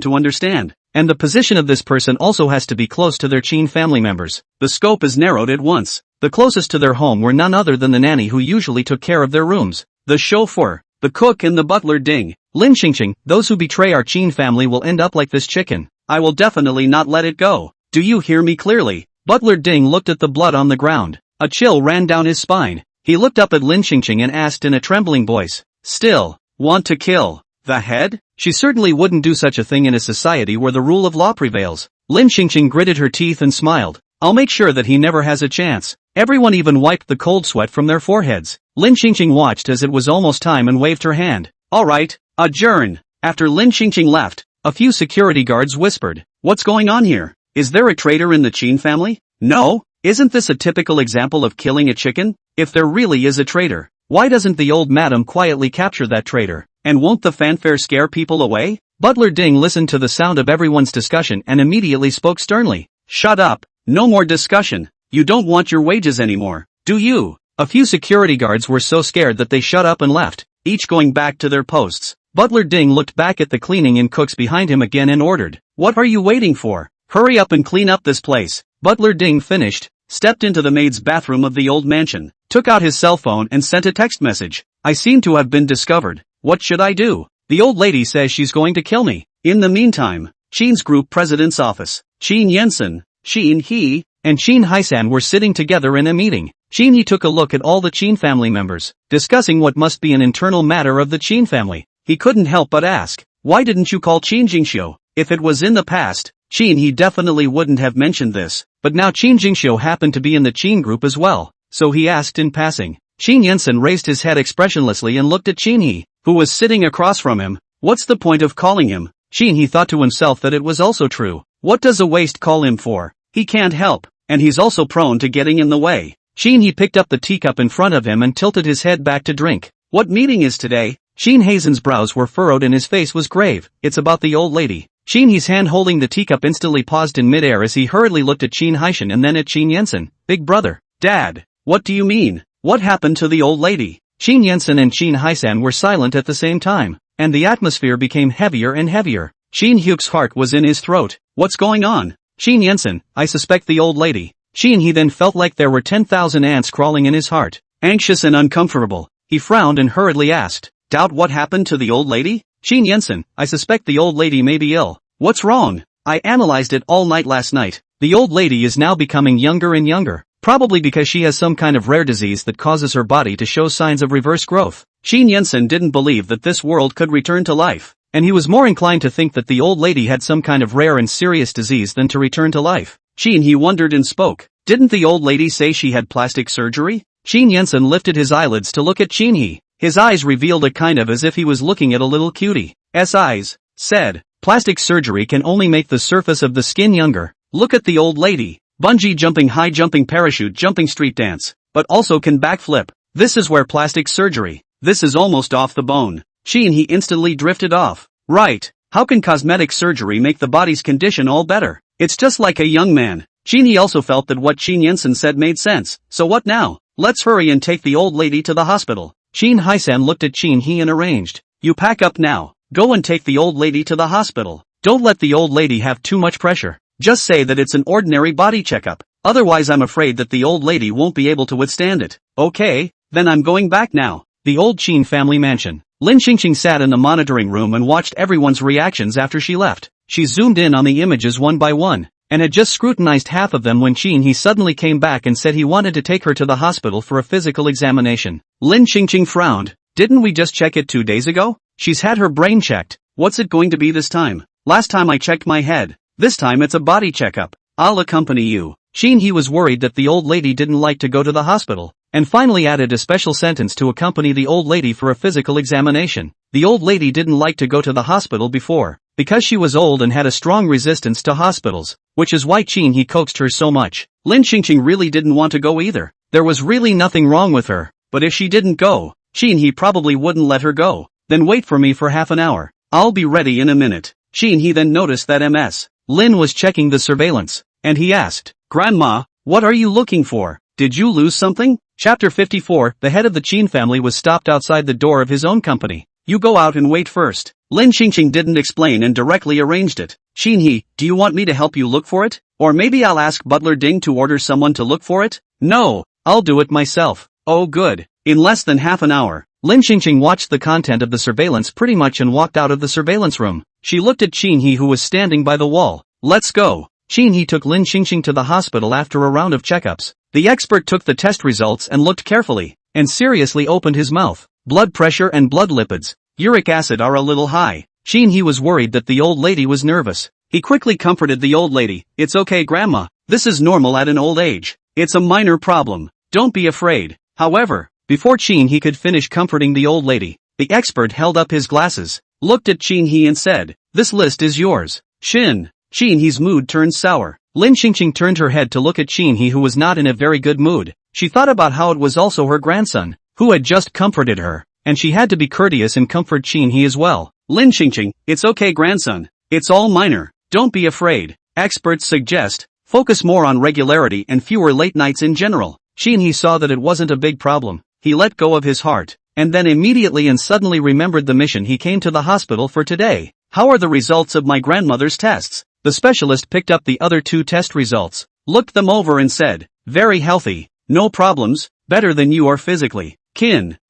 to understand, and the position of this person also has to be close to their Qin family members. The scope is narrowed at once. The closest to their home were none other than the nanny who usually took care of their rooms, the chauffeur, the cook and the butler. Ding. Lin Qingqing, those who betray our Qin family will end up like this chicken. I will definitely not let it go. Do you hear me clearly? Butler Ding looked at the blood on the ground. A chill ran down his spine. He looked up at Lin Qingqing and asked in a trembling voice, "Still, want to kill the head?" She certainly wouldn't do such a thing in a society where the rule of law prevails. Lin Qingqing gritted her teeth and smiled. "I'll make sure that he never has a chance." Everyone even wiped the cold sweat from their foreheads. Lin Qingqing watched as it was almost time and waved her hand. "All right, adjourn." After Lin Qingqing left, a few security guards whispered, "What's going on here? Is there a traitor in the Qin family?" "No. Isn't this a typical example of killing a chicken? If there really is a traitor, why doesn't the old madam quietly capture that traitor? And won't the fanfare scare people away?" Butler Ding listened to the sound of everyone's discussion and immediately spoke sternly. "Shut up. No more discussion. You don't want your wages anymore, do you?" A few security guards were so scared that they shut up and left, each going back to their posts. Butler Ding looked back at the cleaning and cooks behind him again and ordered, "What are you waiting for? Hurry up and clean up this place." Butler Ding finished, stepped into the maid's bathroom of the old mansion, took out his cell phone and sent a text message. "I seem to have been discovered. What should I do? The old lady says she's going to kill me." In the meantime, Qin's group president's office, Qin Yensen, Qin He, and Qin Haisan were sitting together in a meeting. Qin He took a look at all the Qin family members, discussing what must be an internal matter of the Qin family. He couldn't help but ask, "Why didn't you call Qin Jingxiu?" If it was in the past, Qin He definitely wouldn't have mentioned this, but now Qin Jingxiu happened to be in the Qin group as well, so he asked in passing. Qin Yensen raised his head expressionlessly and looked at Qin He, who was sitting across from him. What's the point of calling him? Qin He thought to himself that it was also true. What does a waste call him for? He can't help, and he's also prone to getting in the way. Qin He picked up the teacup in front of him and tilted his head back to drink. What meeting is today? Qin Hazen's brows were furrowed and his face was grave. It's about the old lady. Qin He's hand holding the teacup instantly paused in midair as he hurriedly looked at Qin Haishan and then at Qin Yensen. "Big brother." "Dad, what do you mean? What happened to the old lady?" Qin Yensen and Qin Haisan were silent at the same time, and the atmosphere became heavier and heavier. Qin Hyuk's heart was in his throat. What's going on? Qin Yensen, I suspect the old lady. Qin He then felt like there were 10,000 ants crawling in his heart. Anxious and uncomfortable, he frowned and hurriedly asked, "Doubt what happened to the old lady?" "Qin Yensen, I suspect the old lady may be ill." "What's wrong?" "I analyzed it all night last night. The old lady is now becoming younger and younger, probably because she has some kind of rare disease that causes her body to show signs of reverse growth." Qin Yensen didn't believe that this world could return to life, and he was more inclined to think that the old lady had some kind of rare and serious disease than to return to life. Qin He wondered and spoke. "Didn't the old lady say she had plastic surgery?" Qin Yensen lifted his eyelids to look at Qin He. His eyes revealed a kind of as if he was looking at a little cutie's eyes, said, "Plastic surgery can only make the surface of the skin younger. Look at the old lady. Bungee jumping, high jumping, parachute jumping, street dance, but also can backflip. This is where plastic surgery. This is almost off the bone." Qin He instantly drifted off. "Right. How can cosmetic surgery make the body's condition all better? It's just like a young man." Qin He also felt that what Qin Yensen said made sense. "So what now? Let's hurry and take the old lady to the hospital." Qin Haisan looked at Qin He and arranged, "You pack up now. Go and take the old lady to the hospital. Don't let the old lady have too much pressure. Just say that it's an ordinary body checkup. Otherwise I'm afraid that the old lady won't be able to withstand it." "Okay, then I'm going back now." The old Qin family mansion. Lin Qingqing sat in the monitoring room and watched everyone's reactions after she left. She zoomed in on the images one by one, and had just scrutinized half of them when he suddenly came back and said he wanted to take her to the hospital for a physical examination. Lin Qingqing frowned. Didn't we just check it 2 days ago? She's had her brain checked. What's it going to be this time? Last time I checked my head. This time it's a body checkup. I'll accompany you. He was worried that the old lady didn't like to go to the hospital, and finally added a special sentence to accompany the old lady for a physical examination. The old lady didn't like to go to the hospital before, because she was old and had a strong resistance to hospitals, which is why he coaxed her so much. Lin Qingqing really didn't want to go either. There was really nothing wrong with her, but if she didn't go, he probably wouldn't let her go. Then wait for me for half an hour. I'll be ready in a minute. He then noticed that Ms. Lin was checking the surveillance, and he asked, Grandma, what are you looking for? Did you lose something? Chapter 54. The head of the Qin family was stopped outside the door of his own company. You go out and wait first. Lin Qingqing didn't explain and directly arranged it. Do you want me to help you look for it? Or maybe I'll ask Butler Ding to order someone to look for it? No, I'll do it myself. Oh good. In less than half an hour, Lin Qingqing watched the content of the surveillance pretty much and walked out of the surveillance room. She looked at Qin who was standing by the wall. Let's go. Qin took Lin Qingqing to the hospital after a round of checkups. The expert took the test results and looked carefully, and seriously opened his mouth. Blood pressure and blood lipids, uric acid are a little high. Qin was worried that the old lady was nervous. He quickly comforted the old lady. It's okay grandma, this is normal at an old age. It's a minor problem. Don't be afraid. However, before Qin could finish comforting the old lady, the expert held up his glasses, looked at Qin and said, this list is yours. Qin's mood turned sour. Lin Qingqing turned her head to look at Qin who was not in a very good mood. She thought about how it was also her grandson, who had just comforted her, and she had to be courteous and comfort Qin as well. Lin Qingqing, it's okay grandson. It's all minor. Don't be afraid. Experts suggest, focus more on regularity and fewer late nights in general. Qin saw that it wasn't a big problem. He let go of his heart, and then immediately and suddenly remembered the mission he came to the hospital for today. How are the results of my grandmother's tests? The specialist picked up the other 2 test results, looked them over and said, very healthy, no problems, better than you are physically.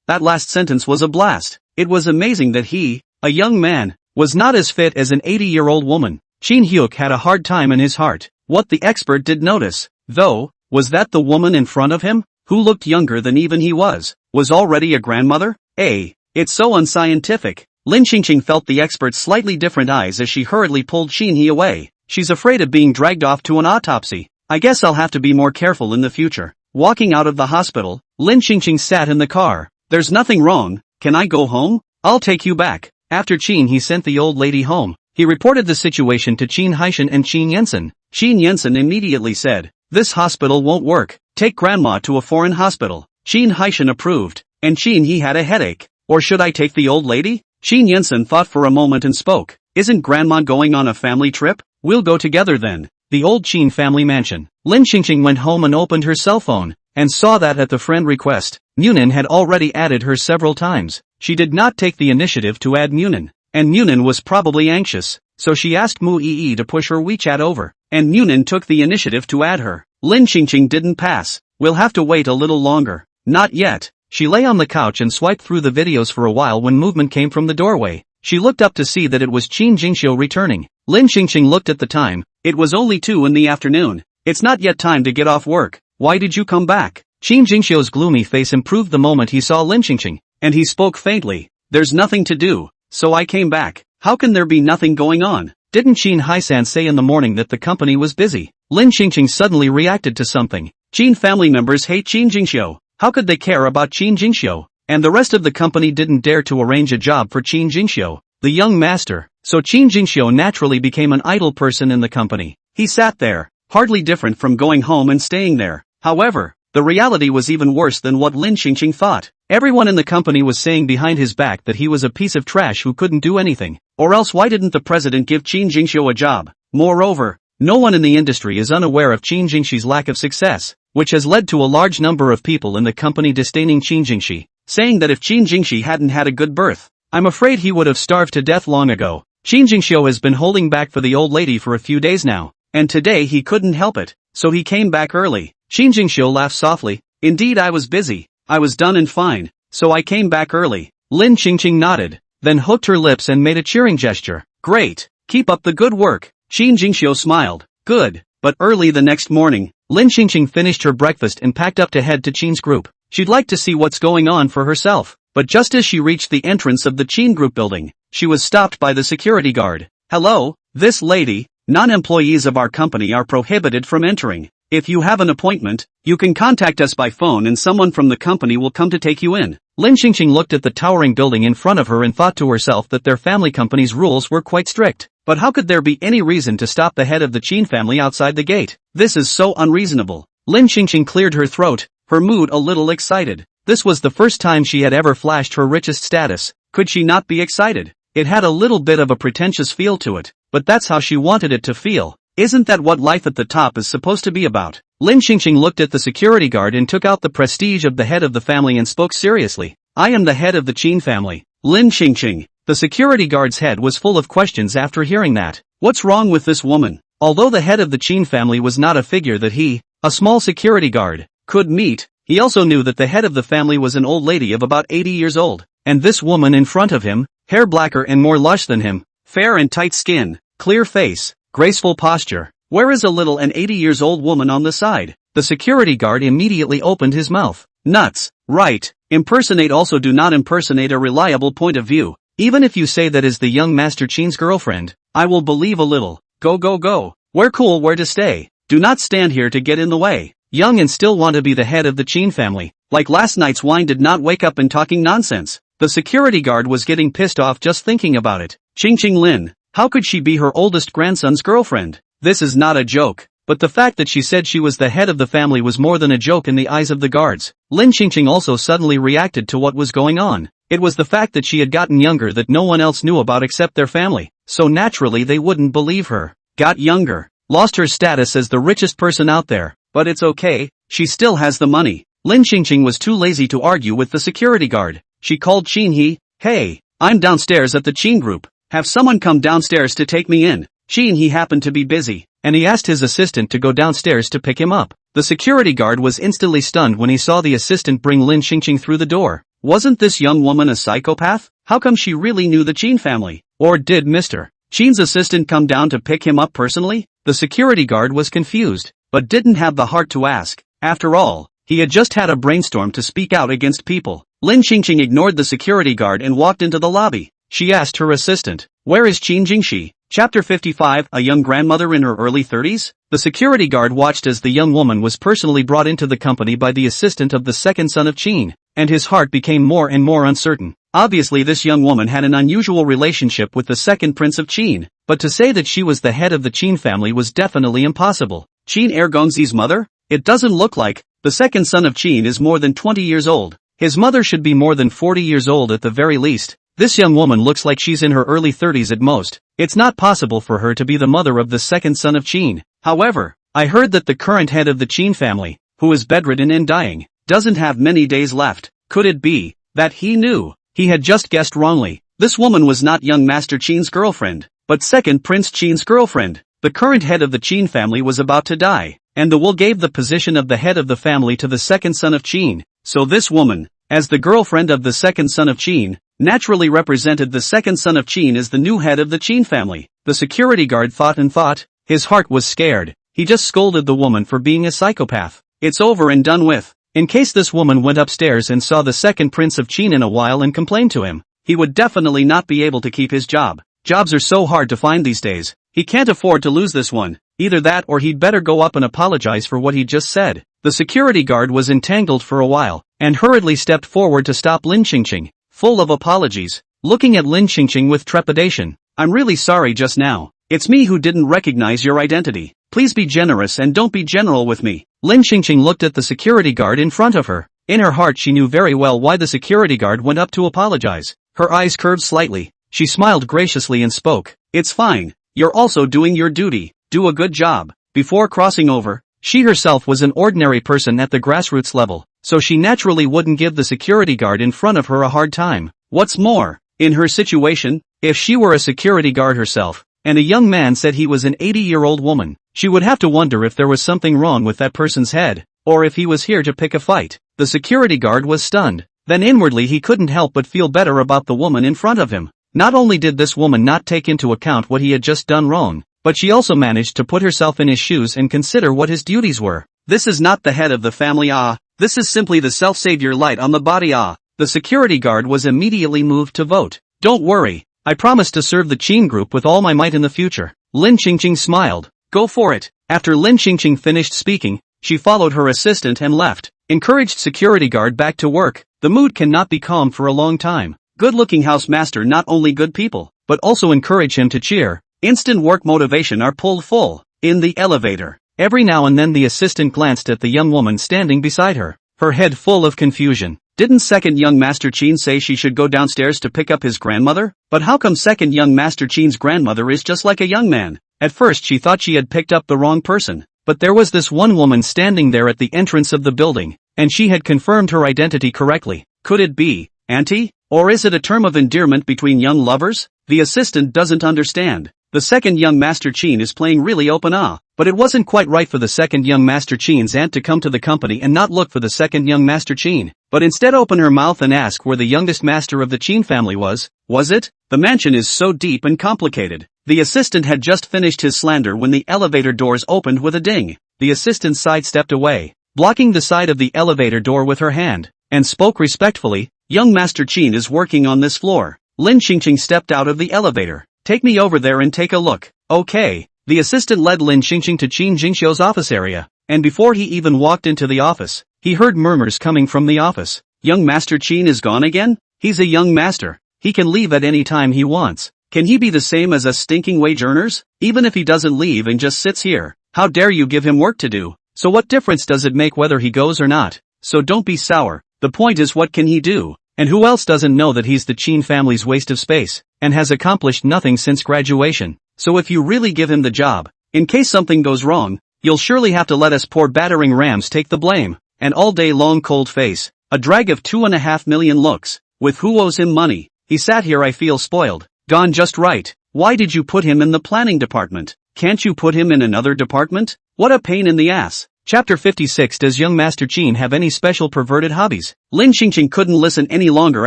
That last sentence was a blast. It was amazing that he, a young man, was not as fit as an 80-year-old woman. Qin Hyuk had a hard time in his heart. What the expert did notice, though, was that the woman in front of him, who looked younger than even he was already a grandmother? It's so unscientific. Lin Qingqing felt the expert's slightly different eyes as she hurriedly pulled Qin away. She's afraid of being dragged off to an autopsy. I guess I'll have to be more careful in the future. Walking out of the hospital, Lin Qingqing sat in the car. There's nothing wrong. Can I go home? I'll take you back. After Qin sent the old lady home, he reported the situation to Qin Haishan and Qin Yensen. Qin Yensen immediately said, this hospital won't work. Take grandma to a foreign hospital. Qin Haishan approved, and Qin had a headache. Or should I take the old lady? Qin Yensen thought for a moment and spoke. Isn't grandma going on a family trip? We'll go together then. The old Qin family mansion. Lin Qingqing went home and opened her cell phone, and saw that at the friend request, Munin had already added her several times. She did not take the initiative to add Munin, and Munin was probably anxious, so she asked Mu Yi to push her WeChat over, and Munin took the initiative to add her. Lin Qingqing didn't pass. We'll have to wait a little longer. Not yet. She lay on the couch and swiped through the videos for a while when movement came from the doorway. She looked up to see that it was Qin Jingxiu returning. Lin Qingqing looked at the time. It was only 2 in the afternoon. It's not yet time to get off work. Why did you come back? Qin Jingxiu's gloomy face improved the moment he saw Lin Qingqing, and he spoke faintly. There's nothing to do, so I came back. How can there be nothing going on? Didn't Qin Haisan say in the morning that the company was busy? Lin Qingqing suddenly reacted to something. Qin family members hate Qin Jingxiu. How could they care about Qin Jingxiu? And the rest of the company didn't dare to arrange a job for Qin Jingxiu, the young master, so Qin Jingxiu naturally became an idle person in the company. He sat there, hardly different from going home and staying there. However, the reality was even worse than what Lin Qingqing thought. Everyone in the company was saying behind his back that he was a piece of trash who couldn't do anything. Or else why didn't the president give Qin Jingxiu a job? Moreover, no one in the industry is unaware of Qin Jingxi's lack of success, which has led to a large number of people in the company disdaining Qin Jingxi, saying that if Qin Jingxi hadn't had a good birth, I'm afraid he would have starved to death long ago. Qin Jingxiu has been holding back for the old lady for a few days now, and today he couldn't help it, so he came back early. Qin Jingxiu laughed softly. Indeed, I was busy. I was done and fine, so I came back early. Lin Qingqing nodded, then hooked her lips and made a cheering gesture. Great. Keep up the good work. Qin Jingxiu smiled. Good. But early the next morning, Lin Qingqing finished her breakfast and packed up to head to Qin's group. She'd like to see what's going on for herself. But just as she reached the entrance of the Qin group building, she was stopped by the security guard. "Hello, this lady, non-employees of our company are prohibited from entering. If you have an appointment, you can contact us by phone and someone from the company will come to take you in." Lin Qingqing looked at the towering building in front of her and thought to herself that their family company's rules were quite strict. But how could there be any reason to stop the head of the Qin family outside the gate? This is so unreasonable. Lin Qingqing cleared her throat, her mood a little excited. This was the first time she had ever flashed her richest status. Could she not be excited? It had a little bit of a pretentious feel to it, but that's how she wanted it to feel. Isn't that what life at the top is supposed to be about? Lin Qingqing looked at the security guard and took out the prestige of the head of the family and spoke seriously. "I am the head of the Qin family, Lin Qingqing." The security guard's head was full of questions after hearing that. What's wrong with this woman? Although the head of the Qin family was not a figure that he, a small security guard, could meet, he also knew that the head of the family was an old lady of about 80 years old. And this woman in front of him, hair blacker and more lush than him, fair and tight skin, clear face, graceful posture. Where is a little and 80 years old woman on the side? The security guard immediately opened his mouth. Nuts. Right. Impersonate. Also do not impersonate a reliable point of view. Even if you say that is the young Master Qin's girlfriend, I will believe a little. Go go go. Where cool, where to stay. Do not stand here to get in the way. Young and still want to be the head of the Qin family. Like last night's wine did not wake up and talking nonsense. The security guard was getting pissed off just thinking about it. Qingqing Lin. How could she be her oldest grandson's girlfriend? This is not a joke. But the fact that she said she was the head of the family was more than a joke in the eyes of the guards. Lin Qingqing also suddenly reacted to what was going on. It was the fact that she had gotten younger that no one else knew about except their family, so naturally they wouldn't believe her. Got younger. Lost her status as the richest person out there. But it's okay, she still has the money. Lin Qingqing was too lazy to argue with the security guard. She called Qin He. "Hey, I'm downstairs at the Qin group. Have someone come downstairs to take me in." Qin He happened to be busy, and he asked his assistant to go downstairs to pick him up. The security guard was instantly stunned when he saw the assistant bring Lin Qingqing through the door. Wasn't this young woman a psychopath? How come she really knew the Qin family? Or did Mr. Qin's assistant come down to pick him up personally? The security guard was confused, but didn't have the heart to ask. After all, he had just had a brainstorm to speak out against people. Lin Qingqing ignored the security guard and walked into the lobby. She asked her assistant, "Where is Qin Jingxi?" Chapter 55, a young grandmother in her early 30s? The security guard watched as the young woman was personally brought into the company by the assistant of the second son of Qin, and his heart became more and more uncertain. Obviously this young woman had an unusual relationship with the second prince of Qin, but to say that she was the head of the Qin family was definitely impossible. Qin Ergongzi's mother? It doesn't look like. The second son of Qin is more than 20 years old. His mother should be more than 40 years old at the very least. This young woman looks like she's in her early 30s at most. It's not possible for her to be the mother of the second son of Qin. However, I heard that the current head of the Qin family, who is bedridden and dying, doesn't have many days left. Could it be that he knew? He had just guessed wrongly. This woman was not young Master Qin's girlfriend, but second Prince Qin's girlfriend. The current head of the Qin family was about to die, and the will gave the position of the head of the family to the second son of Qin. So this woman, as the girlfriend of the second son of Qin, naturally represented the second son of Qin as the new head of the Qin family. The security guard thought and thought. His heart was scared. He just scolded the woman for being a psychopath. It's over and done with. In case this woman went upstairs and saw the second prince of Qin in a while and complained to him, he would definitely not be able to keep his job. Jobs are so hard to find these days. He can't afford to lose this one. Either that or he'd better go up and apologize for what he just said. The security guard was entangled for a while, and hurriedly stepped forward to stop Lin Qingqing, full of apologies, looking at Lin Qingqing with trepidation. "I'm really sorry just now. It's me who didn't recognize your identity. Please be generous and don't be general with me." Lin Qingqing looked at the security guard in front of her. In her heart she knew very well why the security guard went up to apologize. Her eyes curved slightly. She smiled graciously and spoke. "It's fine. You're also doing your duty. Do a good job." Before crossing over, she herself was an ordinary person at the grassroots level, so she naturally wouldn't give the security guard in front of her a hard time. What's more, in her situation, if she were a security guard herself, and a young man said he was an 80-year-old woman, she would have to wonder if there was something wrong with that person's head, or if he was here to pick a fight. The security guard was stunned. Then inwardly he couldn't help but feel better about the woman in front of him. Not only did this woman not take into account what he had just done wrong, but she also managed to put herself in his shoes and consider what his duties were. This is not the head of the family, this is simply the self-savior light on the body, The security guard was immediately moved to vote. Don't worry, I promise to serve the Qin group with all my might in the future. Lin Qingqing smiled. Go for it. After Lin Qingqing finished speaking, she followed her assistant and left. Encouraged security guard back to work. The mood cannot be calm for a long time. Good-looking housemaster not only good people, but also encourage him to cheer. Instant work motivation are pulled full. In the elevator, every now and then the assistant glanced at the young woman standing beside her, her head full of confusion. Didn't second young Master Qin say she should go downstairs to pick up his grandmother? But how come second young Master Qin's grandmother is just like a young man? At first she thought she had picked up the wrong person, but there was this one woman standing there at the entrance of the building, and she had confirmed her identity correctly. Could it be Auntie? Or is it a term of endearment between young lovers? The assistant doesn't understand. The second young Master Qin is playing really open, but it wasn't quite right for the second young Master Qin's aunt to come to the company and not look for the second young Master Qin, but instead open her mouth and ask where the youngest master of the Qin family was. Was it? The mansion is so deep and complicated. The assistant had just finished his slander when the elevator doors opened with a ding. The assistant sidestepped away, blocking the side of the elevator door with her hand, and spoke respectfully. Young Master Qin is working on this floor. Lin Qingqing stepped out of the elevator. Take me over there and take a look. Okay. The assistant led Lin Qingqing to Qin Jingxiu's office area, and before he even walked into the office, he heard murmurs coming from the office. Young Master Qin is gone again? He's a young master. He can leave at any time he wants. Can he be the same as us stinking wage earners? Even if he doesn't leave and just sits here, how dare you give him work to do? So what difference does it make whether he goes or not? So don't be sour. The point is, what can he do? And who else doesn't know that he's the Qin family's waste of space, and has accomplished nothing since graduation? So if you really give him the job, in case something goes wrong, you'll surely have to let us poor battering rams take the blame. An all-day long cold face, a drag of 2.5 million looks, with who owes him money. He sat here, I feel spoiled, gone just right. Why did you put him in the planning department? Can't you put him in another department? What a pain in the ass. Chapter 56. Does young Master Qin have any special perverted hobbies? Lin Qingqing couldn't listen any longer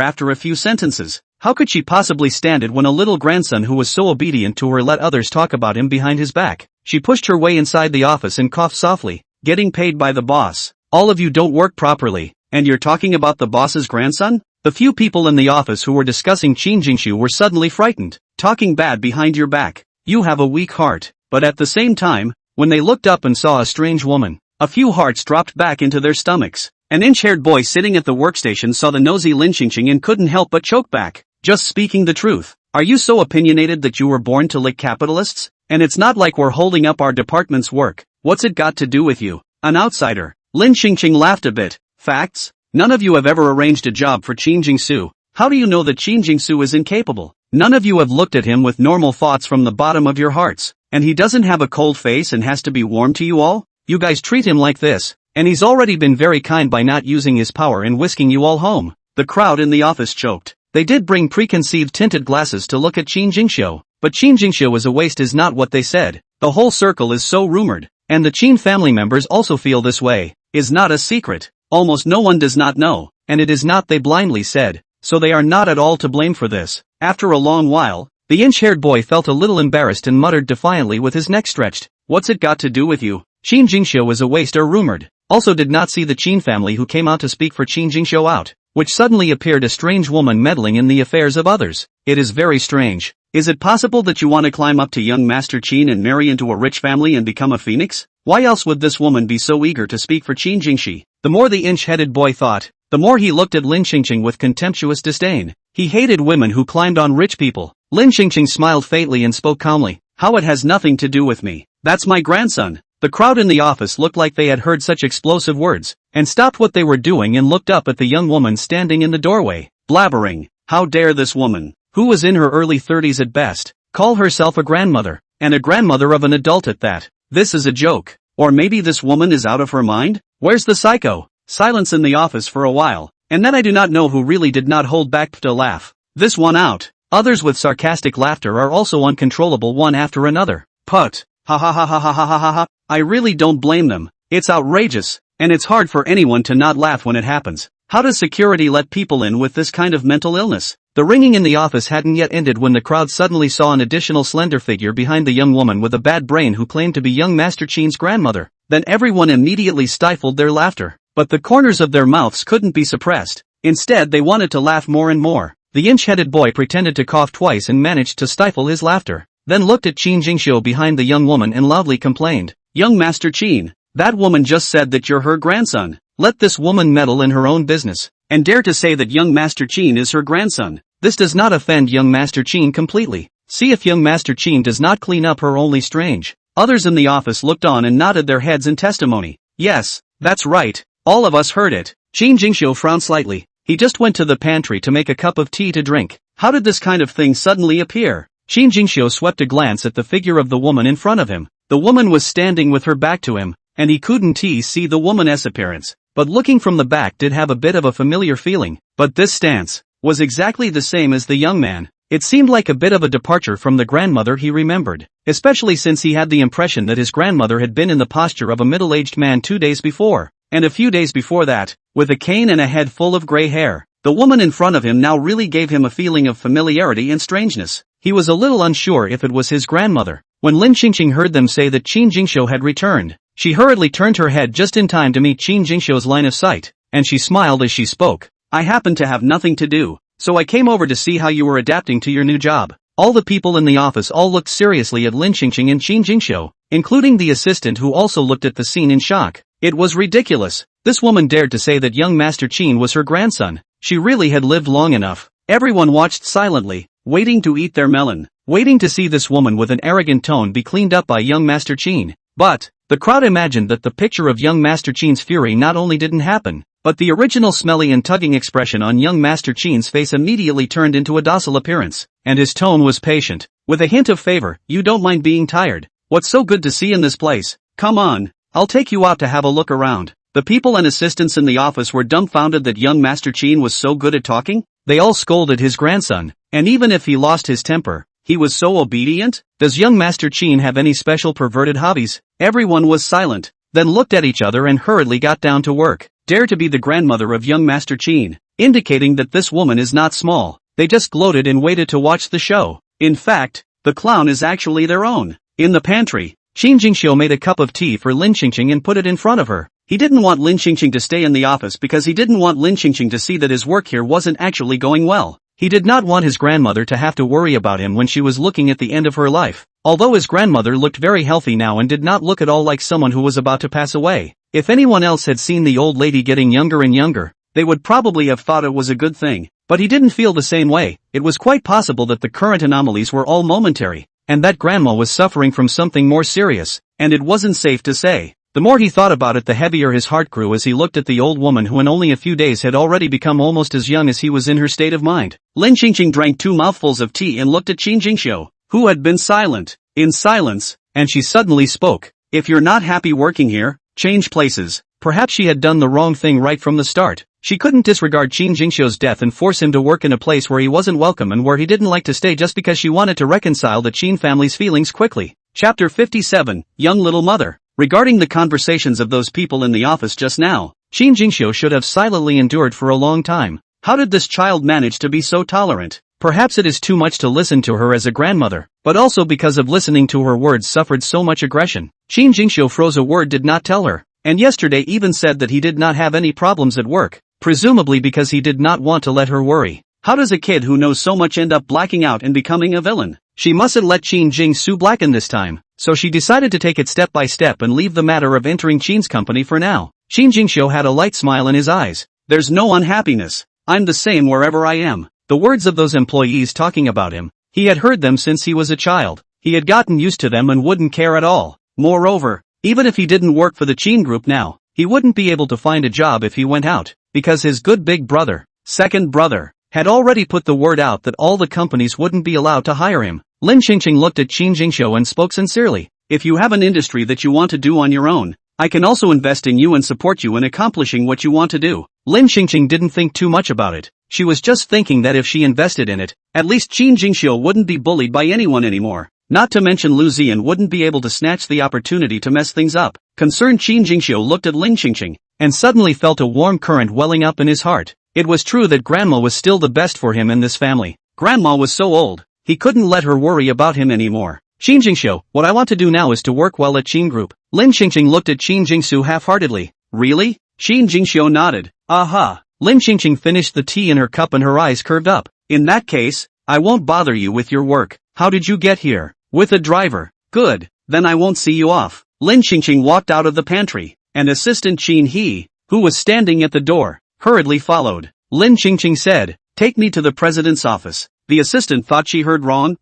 after a few sentences. How could she possibly stand it when a little grandson who was so obedient to her let others talk about him behind his back? She pushed her way inside the office and coughed softly. Getting paid by the boss. All of you don't work properly, and you're talking about the boss's grandson? The few people in the office who were discussing Qin Jingxiu were suddenly frightened. Talking bad behind your back. You have a weak heart. But at the same time, when they looked up and saw a strange woman, a few hearts dropped back into their stomachs. An inch-haired boy sitting at the workstation saw the nosy Lin Qingqing and couldn't help but choke back. Just speaking the truth. Are you so opinionated that you were born to lick capitalists? And it's not like we're holding up our department's work. What's it got to do with you? An outsider. Lin Qingqing laughed a bit. Facts? None of you have ever arranged a job for Qin Jingxiu. How do you know that Qin Jingxiu is incapable? None of you have looked at him with normal thoughts from the bottom of your hearts. And he doesn't have a cold face and has to be warm to you all? You guys treat him like this, and he's already been very kind by not using his power and whisking you all home. The crowd in the office choked. They did bring preconceived tinted glasses to look at Qin Jingxiu, but Qin Jingxiu as a waste is not what they said. The whole circle is so rumored, and the Qin family members also feel this way, is not a secret. Almost no one does not know, and it is not they blindly said, so they are not at all to blame for this. After a long while, the inch-haired boy felt a little embarrassed and muttered defiantly with his neck stretched. What's it got to do with you? Qin Jingxiu is a waste are rumored. Also did not see the Qin family who came out to speak for Qin Jingxiu out, which suddenly appeared a strange woman meddling in the affairs of others. It is very strange. Is it possible that you want to climb up to young Master Qin and marry into a rich family and become a phoenix? Why else would this woman be so eager to speak for Qin Jingxi? The more the inch-headed boy thought, the more he looked at Lin Qingqing with contemptuous disdain. He hated women who climbed on rich people. Lin Qingqing smiled faintly and spoke calmly. How it has nothing to do with me. That's my grandson. The crowd in the office looked like they had heard such explosive words, and stopped what they were doing and looked up at the young woman standing in the doorway, blabbering. How dare this woman, who was in her early 30s at best, call herself a grandmother, and a grandmother of an adult at that. This is a joke. Or maybe this woman is out of her mind? Where's the psycho? Silence in the office for a while, and then I do not know who really did not hold back to laugh. This one out. Others with sarcastic laughter are also uncontrollable one after another. Put. Ha ha ha ha ha ha ha ha ha. I really don't blame them. It's outrageous, and it's hard for anyone to not laugh when it happens. How does security let people in with this kind of mental illness? The ringing in the office hadn't yet ended when the crowd suddenly saw an additional slender figure behind the young woman with a bad brain who claimed to be young Master Chin's grandmother. Then everyone immediately stifled their laughter. But the corners of their mouths couldn't be suppressed. Instead they wanted to laugh more and more. The inch-headed boy pretended to cough twice and managed to stifle his laughter. Then looked at Qin Jingxiu behind the young woman and loudly complained. Young Master Qin, that woman just said that you're her grandson. Let this woman meddle in her own business, and dare to say that young Master Qin is her grandson. This does not offend young Master Qin completely. See if young Master Qin does not clean up her only strange. Others in the office looked on and nodded their heads in testimony. Yes, that's right. All of us heard it. Qin Jingxiu frowned slightly. He just went to the pantry to make a cup of tea to drink. How did this kind of thing suddenly appear? Qin Jingxiu swept a glance at the figure of the woman in front of him. The woman was standing with her back to him, and he couldn't see the woman's appearance, but looking from the back did have a bit of a familiar feeling. But this stance was exactly the same as the young man. It seemed like a bit of a departure from the grandmother he remembered, especially since he had the impression that his grandmother had been in the posture of a middle-aged man 2 days before, and a few days before that, with a cane and a head full of gray hair. The woman in front of him now really gave him a feeling of familiarity and strangeness. He was a little unsure if it was his grandmother. When Lin Qingqing heard them say that Qin Jingxiu had returned, she hurriedly turned her head just in time to meet Qin Jingxiu's line of sight, and she smiled as she spoke. I happened to have nothing to do, so I came over to see how you were adapting to your new job. All the people in the office all looked seriously at Lin Qingqing and Qin Jingxiu, including the assistant who also looked at the scene in shock. It was ridiculous. This woman dared to say that young Master Qin was her grandson. She really had lived long enough. Everyone watched silently, waiting to eat their melon, waiting to see this woman with an arrogant tone be cleaned up by young Master Qin. But the crowd imagined that the picture of young Master Qin's fury not only didn't happen, but the original smelly and tugging expression on young Master Qin's face immediately turned into a docile appearance, and his tone was patient, with a hint of favor. You don't mind being tired? What's so good to see in this place? Come on, I'll take you out to have a look around. The people and assistants in the office were dumbfounded that young Master Qin was so good at talking. They all scolded his grandson, and even if he lost his temper, he was so obedient. Does young Master Qin have any special perverted hobbies? Everyone was silent, then looked at each other and hurriedly got down to work. Dare to be the grandmother of young Master Qin, indicating that this woman is not small. They just gloated and waited to watch the show. In fact, the clown is actually their own. In the pantry, Qin Jingxiu made a cup of tea for Lin Qingqing and put it in front of her. He didn't want Lin Qingqing to stay in the office because he didn't want Lin Qingqing to see that his work here wasn't actually going well. He did not want his grandmother to have to worry about him when she was looking at the end of her life. Although his grandmother looked very healthy now and did not look at all like someone who was about to pass away. If anyone else had seen the old lady getting younger and younger, they would probably have thought it was a good thing. But he didn't feel the same way. It was quite possible that the current anomalies were all momentary, and that grandma was suffering from something more serious, and it wasn't safe to say. The more he thought about it, the heavier his heart grew as he looked at the old woman who in only a few days had already become almost as young as he was in her state of mind. Lin Qingqing drank 2 mouthfuls of tea and looked at Qin Jingxiu, who had been silent. In silence, and she suddenly spoke. If you're not happy working here, change places. Perhaps she had done the wrong thing right from the start. She couldn't disregard Qin Jingxiu's death and force him to work in a place where he wasn't welcome and where he didn't like to stay just because she wanted to reconcile the Qin family's feelings quickly. Chapter 57, Young Little Mother. Regarding the conversations of those people in the office just now, Qin Jingxiu should have silently endured for a long time. How did this child manage to be so tolerant? Perhaps it is too much to listen to her as a grandmother, but also because of listening to her words suffered so much aggression. Qin Jingxiu froze a word did not tell her, and yesterday even said that he did not have any problems at work, presumably because he did not want to let her worry. How does a kid who knows so much end up blacking out and becoming a villain? She mustn't let Qin Jingxiu blacken this time, so she decided to take it step by step and leave the matter of entering Qin's company for now. Qin Jingxiu had a light smile in his eyes. There's no unhappiness. I'm the same wherever I am. The words of those employees talking about him, he had heard them since he was a child. He had gotten used to them and wouldn't care at all. Moreover, even if he didn't work for the Qin group now, he wouldn't be able to find a job if he went out, because his good big brother, second brother, had already put the word out that all the companies wouldn't be allowed to hire him. Lin Qingqing looked at Qin Jingxiu and spoke sincerely. If you have an industry that you want to do on your own, I can also invest in you and support you in accomplishing what you want to do. Lin Qingqing didn't think too much about it. She was just thinking that if she invested in it, at least Qin Jingxiu wouldn't be bullied by anyone anymore. Not to mention Lu Ziyan wouldn't be able to snatch the opportunity to mess things up. Concerned Qin Jingxiu looked at Lin Qingqing, and suddenly felt a warm current welling up in his heart. It was true that Grandma was still the best for him in this family. Grandma was so old, he couldn't let her worry about him anymore. Qin Jingxiu, what I want to do now is to work well at Qin Group. Lin Qingqing looked at Qin Jingxiu half-heartedly. Really? Qin Jingxiu nodded. Aha. Lin Qingqing finished the tea in her cup and her eyes curved up. In that case, I won't bother you with your work. How did you get here? With a driver. Good. Then I won't see you off. Lin Qingqing walked out of the pantry, and assistant Qin He, who was standing at the door, hurriedly followed. Lin Qingqing said, "Take me to the president's office." The assistant thought she heard wrong.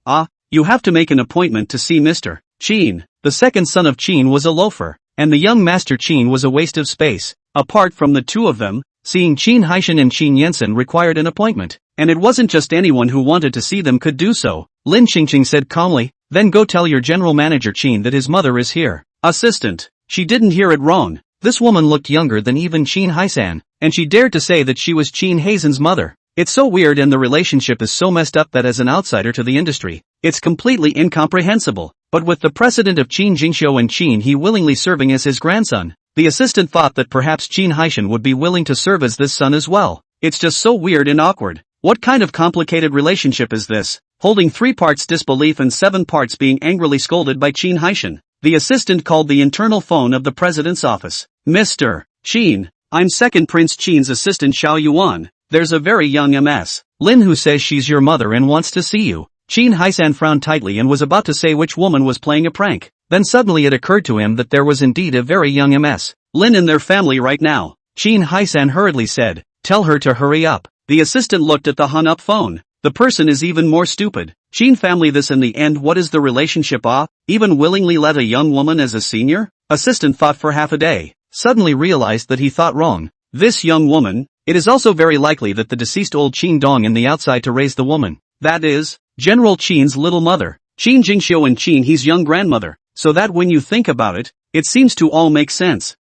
You have to make an appointment to see Mr. Qin. The second son of Qin was a loafer, and the young master Qin was a waste of space. Apart from the two of them, seeing Qin Haishan and Qin Yensen required an appointment, and it wasn't just anyone who wanted to see them could do so. Lin Qingqing said calmly, "Then go tell your general manager Qin that his mother is here." Assistant. She didn't hear it wrong. This woman looked younger than even Qin Haisan, and she dared to say that she was Qin Hazen's mother. It's so weird, and the relationship is so messed up that as an outsider to the industry, it's completely incomprehensible. But with the precedent of Qin Jingxiu and Qin He willingly serving as his grandson, the assistant thought that perhaps Qin Haishan would be willing to serve as this son as well. It's just so weird and awkward. What kind of complicated relationship is this? Holding 3 parts disbelief and 7 parts being angrily scolded by Qin Haishan, the assistant called the internal phone of the president's office. Mr. Qin, I'm second Prince Qin's assistant Xiao Yuan. There's a very young Ms. Lin who says she's your mother and wants to see you. Qin Haisan frowned tightly and was about to say which woman was playing a prank. Then suddenly it occurred to him that there was indeed a very young Ms. Lin in their family right now. Qin Haisan hurriedly said, "Tell her to hurry up." The assistant looked at the hung-up phone. The person is even more stupid. Qin family this in the end, what is the relationship? Even willingly let a young woman as a senior? Assistant thought for half a day, suddenly realized that he thought wrong. This young woman, it is also very likely that the deceased old Qin Dong in the outside to raise the woman. That is, General Qin's little mother, Qin Jingxiu and Qin He's young grandmother. So that when you think about it, it seems to all make sense.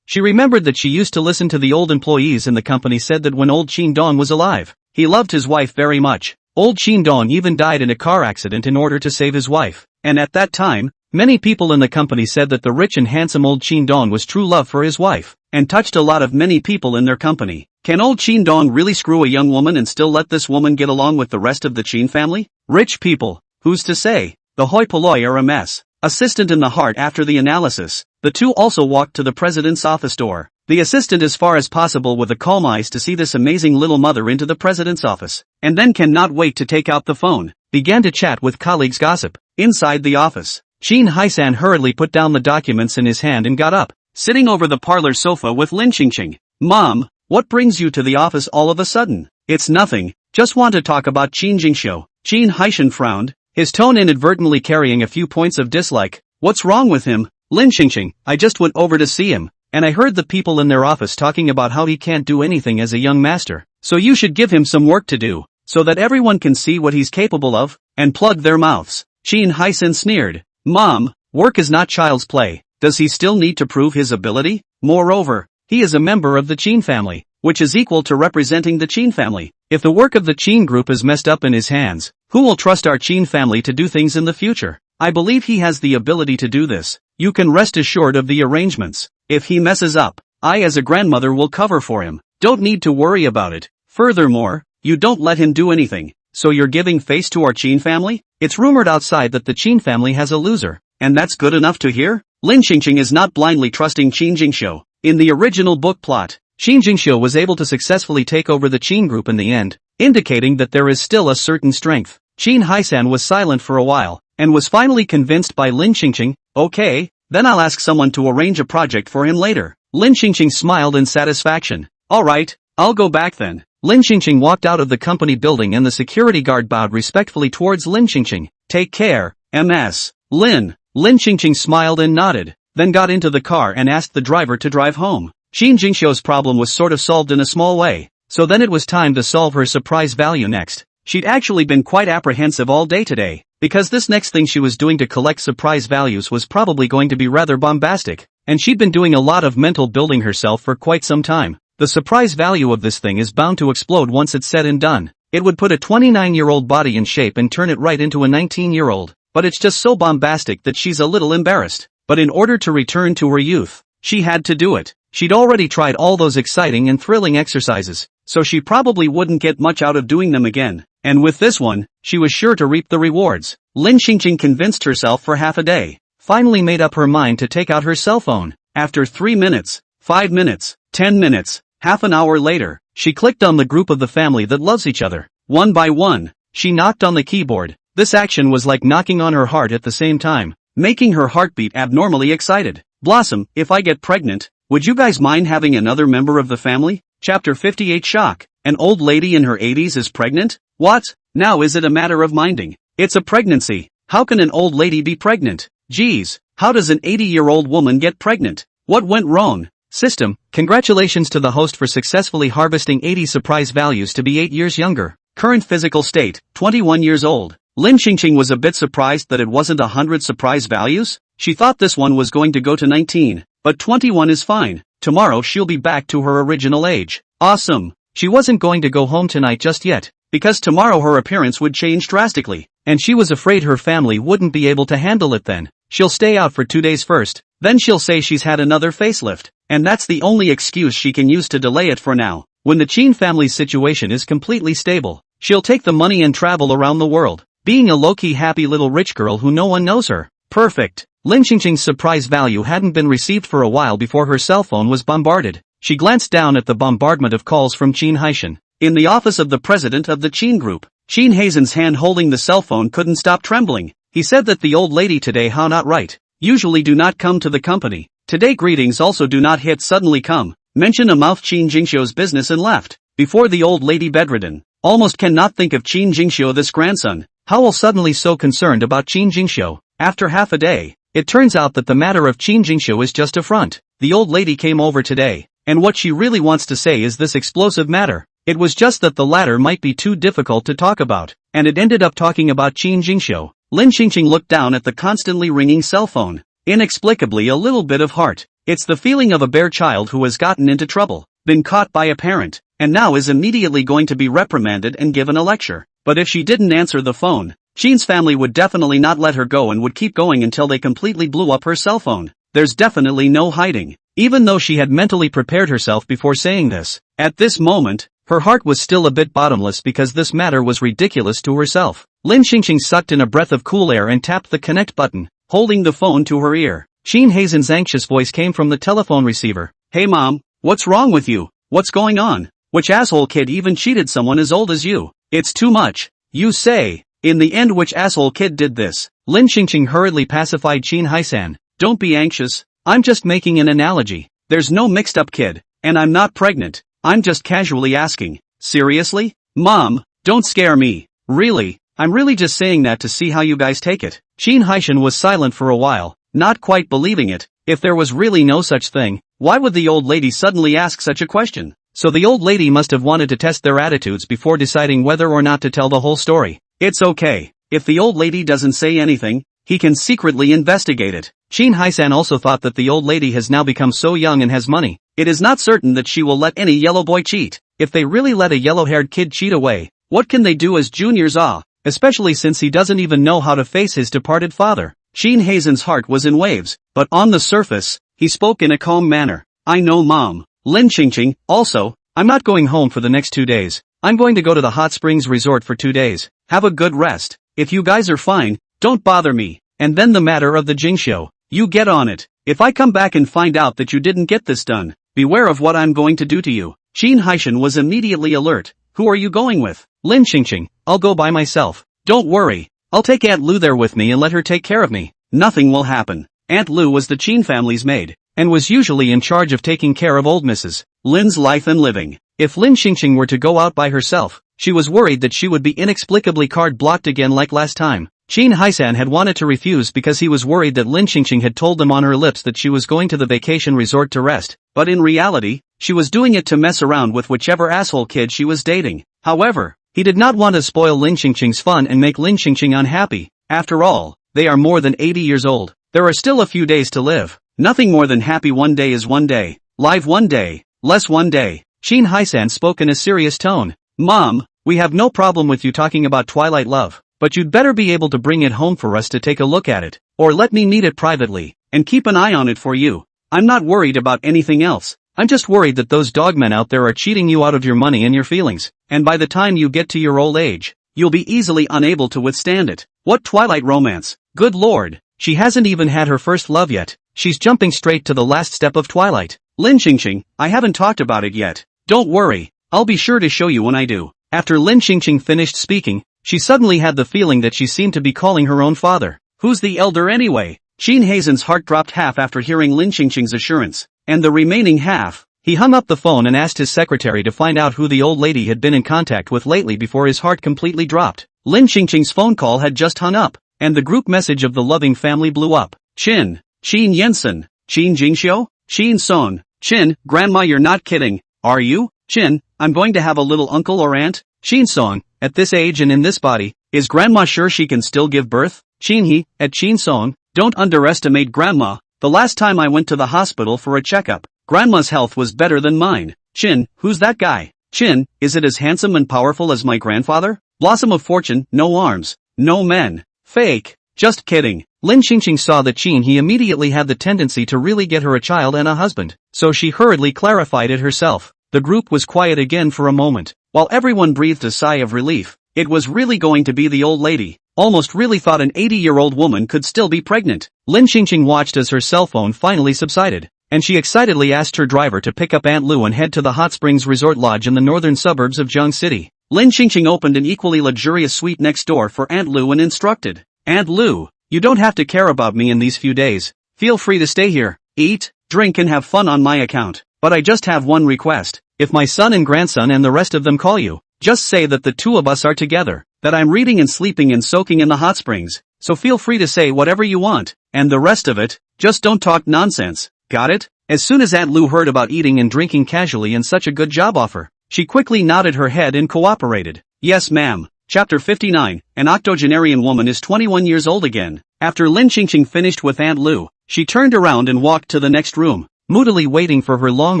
She remembered that she used to listen to the old employees in the company said that when old Qin Dong was alive, he loved his wife very much. Old Qin Dong even died in a car accident in order to save his wife. And at that time, many people in the company said that the rich and handsome old Qin Dong was true love for his wife, and touched a lot of many people in their company. Can old Qin Dong really screw a young woman and still let this woman get along with the rest of the Qin family? Rich people, who's to say? The hoi polloi are a mess. Assistant in the heart after the analysis. The two also walked to the president's office door. The assistant as far as possible with a calm eyes to see this amazing little mother into the president's office, and then cannot wait to take out the phone, began to chat with colleagues gossip. Inside the office, Qin Haisan hurriedly put down the documents in his hand and got up, sitting over the parlor sofa with Lin Qingqing. "Mom, what brings you to the office all of a sudden?" "It's nothing, just want to talk about Qin Jingxiu." Qin Haishan frowned, his tone inadvertently carrying a few points of dislike. "What's wrong with him?" "Lin Qingqing, I just went over to see him, and I heard the people in their office talking about how he can't do anything as a young master, so you should give him some work to do, so that everyone can see what he's capable of, and plug their mouths." Qin Haisan sneered. "Mom, work is not child's play. Does he still need to prove his ability? Moreover, he is a member of the Qin family, which is equal to representing the Qin family. If the work of the Qin group is messed up in his hands, who will trust our Qin family to do things in the future? I believe he has the ability to do this. You can rest assured of the arrangements. If he messes up, I as a grandmother will cover for him. Don't need to worry about it. Furthermore, you don't let him do anything. So you're giving face to our Qin family? It's rumored outside that the Qin family has a loser, and that's good enough to hear?" Lin Qingqing is not blindly trusting Qin Jingxiu. In the original book plot, Qin Jingxiu was able to successfully take over the Qin group in the end, indicating that there is still a certain strength. Qin Haisan was silent for a while, and was finally convinced by Lin Qingqing. "Okay, then I'll ask someone to arrange a project for him later." Lin Qingqing smiled in satisfaction. "Alright, I'll go back then." Lin Qingqing walked out of the company building and the security guard bowed respectfully towards Lin Qingqing. "Take care, Ms. Lin." Lin Qingqing smiled and nodded, then got into the car and asked the driver to drive home. Qin Jingxiu's problem was sort of solved in a small way, so then it was time to solve her surprise value next. She'd actually been quite apprehensive all day today, because this next thing she was doing to collect surprise values was probably going to be rather bombastic, and she'd been doing a lot of mental building herself for quite some time. The surprise value of this thing is bound to explode once it's said and done. It would put a 29-year-old body in shape and turn it right into a 19-year-old, but it's just so bombastic that she's a little embarrassed. But in order to return to her youth, she had to do it. She'd already tried all those exciting and thrilling exercises, so she probably wouldn't get much out of doing them again. And with this one, she was sure to reap the rewards. Lin Qingqing convinced herself for half a day, finally made up her mind to take out her cell phone. After 3 minutes, 5 minutes, 10 minutes, half an hour later, she clicked on the group of the family that loves each other. One by one, she knocked on the keyboard. This action was like knocking on her heart at the same time, making her heartbeat abnormally excited. Blossom, if I get pregnant, would you guys mind having another member of the family? Chapter 58 Shock. An old lady in her 80s is pregnant? What? Now is it a matter of minding? It's a pregnancy. How can an old lady be pregnant? Geez, how does an 80-year-old woman get pregnant? What went wrong? System, congratulations to the host for successfully harvesting 80 surprise values to be 8 years younger. Current physical state, 21 years old. Lin Qingqing was a bit surprised that it wasn't 100 surprise values. She thought this one was going to go to 19, but 21 is fine. Tomorrow she'll be back to her original age. Awesome. She wasn't going to go home tonight just yet, because tomorrow her appearance would change drastically, and she was afraid her family wouldn't be able to handle it then. She'll stay out for 2 days first, then she'll say she's had another facelift, and that's the only excuse she can use to delay it for now. When the Qin family's situation is completely stable, she'll take the money and travel around the world, being a low-key happy little rich girl who no one knows her. Perfect. Lin Qingqing's surprise value hadn't been received for a while before her cell phone was bombarded. She glanced down at the bombardment of calls from Qin Haishan. In the office of the president of the Qin group, Qin Haishan's hand holding the cell phone couldn't stop trembling. He said that the old lady today how not right. Usually do not come to the company. Today greetings also do not hit suddenly come. Mention a mouth Qin Jingxiu's business and left. Before the old lady bedridden. Almost cannot think of Qin Jingxiu this grandson. Howell suddenly so concerned about Qin Jingxiu. After half a day, it turns out that the matter of Qin Jingxiu is just a front. The old lady came over today, and what she really wants to say is this explosive matter. It was just that the latter might be too difficult to talk about, and it ended up talking about Qin Jingxiu. Lin Qingqing looked down at the constantly ringing cell phone. Inexplicably a little bit of heart. It's the feeling of a bare child who has gotten into trouble, been caught by a parent, and now is immediately going to be reprimanded and given a lecture. But if she didn't answer the phone, Qin's family would definitely not let her go and would keep going until they completely blew up her cell phone. There's definitely no hiding. Even though she had mentally prepared herself before saying this, at this moment, her heart was still a bit bottomless because this matter was ridiculous to herself. Lin Qingqing sucked in a breath of cool air and tapped the connect button, holding the phone to her ear. Qin Haishan's anxious voice came from the telephone receiver. Hey mom, what's wrong with you? What's going on? Which asshole kid even cheated someone as old as you? It's too much. You say. In the end which asshole kid did this? Lin Qingqing hurriedly pacified Qin Haishan. Don't be anxious. I'm just making an analogy. There's no mixed up kid, and I'm not pregnant. I'm just casually asking. Seriously? Mom, don't scare me. Really? I'm really just saying that to see how you guys take it. Qin Haishan was silent for a while, not quite believing it. If there was really no such thing, why would the old lady suddenly ask such a question? So the old lady must have wanted to test their attitudes before deciding whether or not to tell the whole story. It's okay. If the old lady doesn't say anything, he can secretly investigate it. Qin Haishan also thought that the old lady has now become so young and has money. It is not certain that she will let any yellow boy cheat. If they really let a yellow-haired kid cheat away, what can they do as juniors? Especially since he doesn't even know how to face his departed father. Qin Haishan's heart was in waves, but on the surface, he spoke in a calm manner. I know mom. Lin Qingqing, also, I'm not going home for the next 2 days. I'm going to go to the hot springs resort for 2 days. Have a good rest. If you guys are fine, don't bother me. And then the matter of the Jingxiu. You get on it. If I come back and find out that you didn't get this done, beware of what I'm going to do to you. Qin Haishan was immediately alert. Who are you going with? Lin Qingqing, I'll go by myself. Don't worry. I'll take Aunt Lu there with me and let her take care of me. Nothing will happen. Aunt Lu was the Qin family's maid, and was usually in charge of taking care of old Mrs. Lin's life and living. If Lin Qingqing were to go out by herself, she was worried that she would be inexplicably card-blocked again like last time. Qin Haishan had wanted to refuse because he was worried that Lin Qingqing had told them on her lips that she was going to the vacation resort to rest, but in reality, she was doing it to mess around with whichever asshole kid she was dating. However, he did not want to spoil Lin Qingqing's fun and make Lin Qingqing unhappy. After all, they are more than 80 years old. There are still a few days to live. Nothing more than happy one day is one day. Live one day. Less one day. Qin Haishan spoke in a serious tone. Mom, we have no problem with you talking about Twilight Love, but you'd better be able to bring it home for us to take a look at it, or let me meet it privately, and keep an eye on it for you. I'm not worried about anything else. I'm just worried that those dogmen out there are cheating you out of your money and your feelings, and by the time you get to your old age, you'll be easily unable to withstand it. What Twilight romance? Good lord, she hasn't even had her first love yet. She's jumping straight to the last step of Twilight. Lin Qingqing, I haven't talked about it yet. Don't worry, I'll be sure to show you when I do. After Lin Qingqing finished speaking, she suddenly had the feeling that she seemed to be calling her own father. Who's the elder anyway? Qin Hazen's heart dropped half after hearing Lin Qingqing's assurance, and the remaining half. He hung up the phone and asked his secretary to find out who the old lady had been in contact with lately before his heart completely dropped. Lin Qingqing's phone call had just hung up, and the group message of the loving family blew up. Qin Yensen, Qin Jingxiu, Qin Song, Qin, Grandma, you're not kidding, are you? Qin, I'm going to have a little uncle or aunt? Qin Song, at this age and in this body, is Grandma sure she can still give birth? Qin He, at Qin Song, don't underestimate Grandma. The last time I went to the hospital for a checkup, Grandma's health was better than mine. Qin, who's that guy? Qin, is it as handsome and powerful as my grandfather? Blossom of fortune, no arms, no men. Fake. Just kidding. Lin Qingqing saw that Qin He immediately had the tendency to really get her a child and a husband, so she hurriedly clarified it herself. The group was quiet again for a moment, while everyone breathed a sigh of relief. It was really going to be the old lady. Almost really thought an 80-year-old woman could still be pregnant. Lin Qingqing watched as her cell phone finally subsided, and she excitedly asked her driver to pick up Aunt Lu and head to the Hot Springs Resort Lodge in the northern suburbs of Jiang City. Lin Qingqing opened an equally luxurious suite next door for Aunt Lu and instructed, Aunt Lu, you don't have to care about me in these few days. Feel free to stay here, eat, drink and have fun on my account. But I just have one request. If my son and grandson and the rest of them call you, just say that the two of us are together, that I'm reading and sleeping and soaking in the hot springs. So feel free to say whatever you want, and the rest of it, just don't talk nonsense. Got it? As soon as Aunt Lu heard about eating and drinking casually and such a good job offer, she quickly nodded her head and cooperated. Yes ma'am. Chapter 59, an octogenarian woman is 21 years old again. After Lin Qingqing finished with Aunt Lu, she turned around and walked to the next room, moodily waiting for her long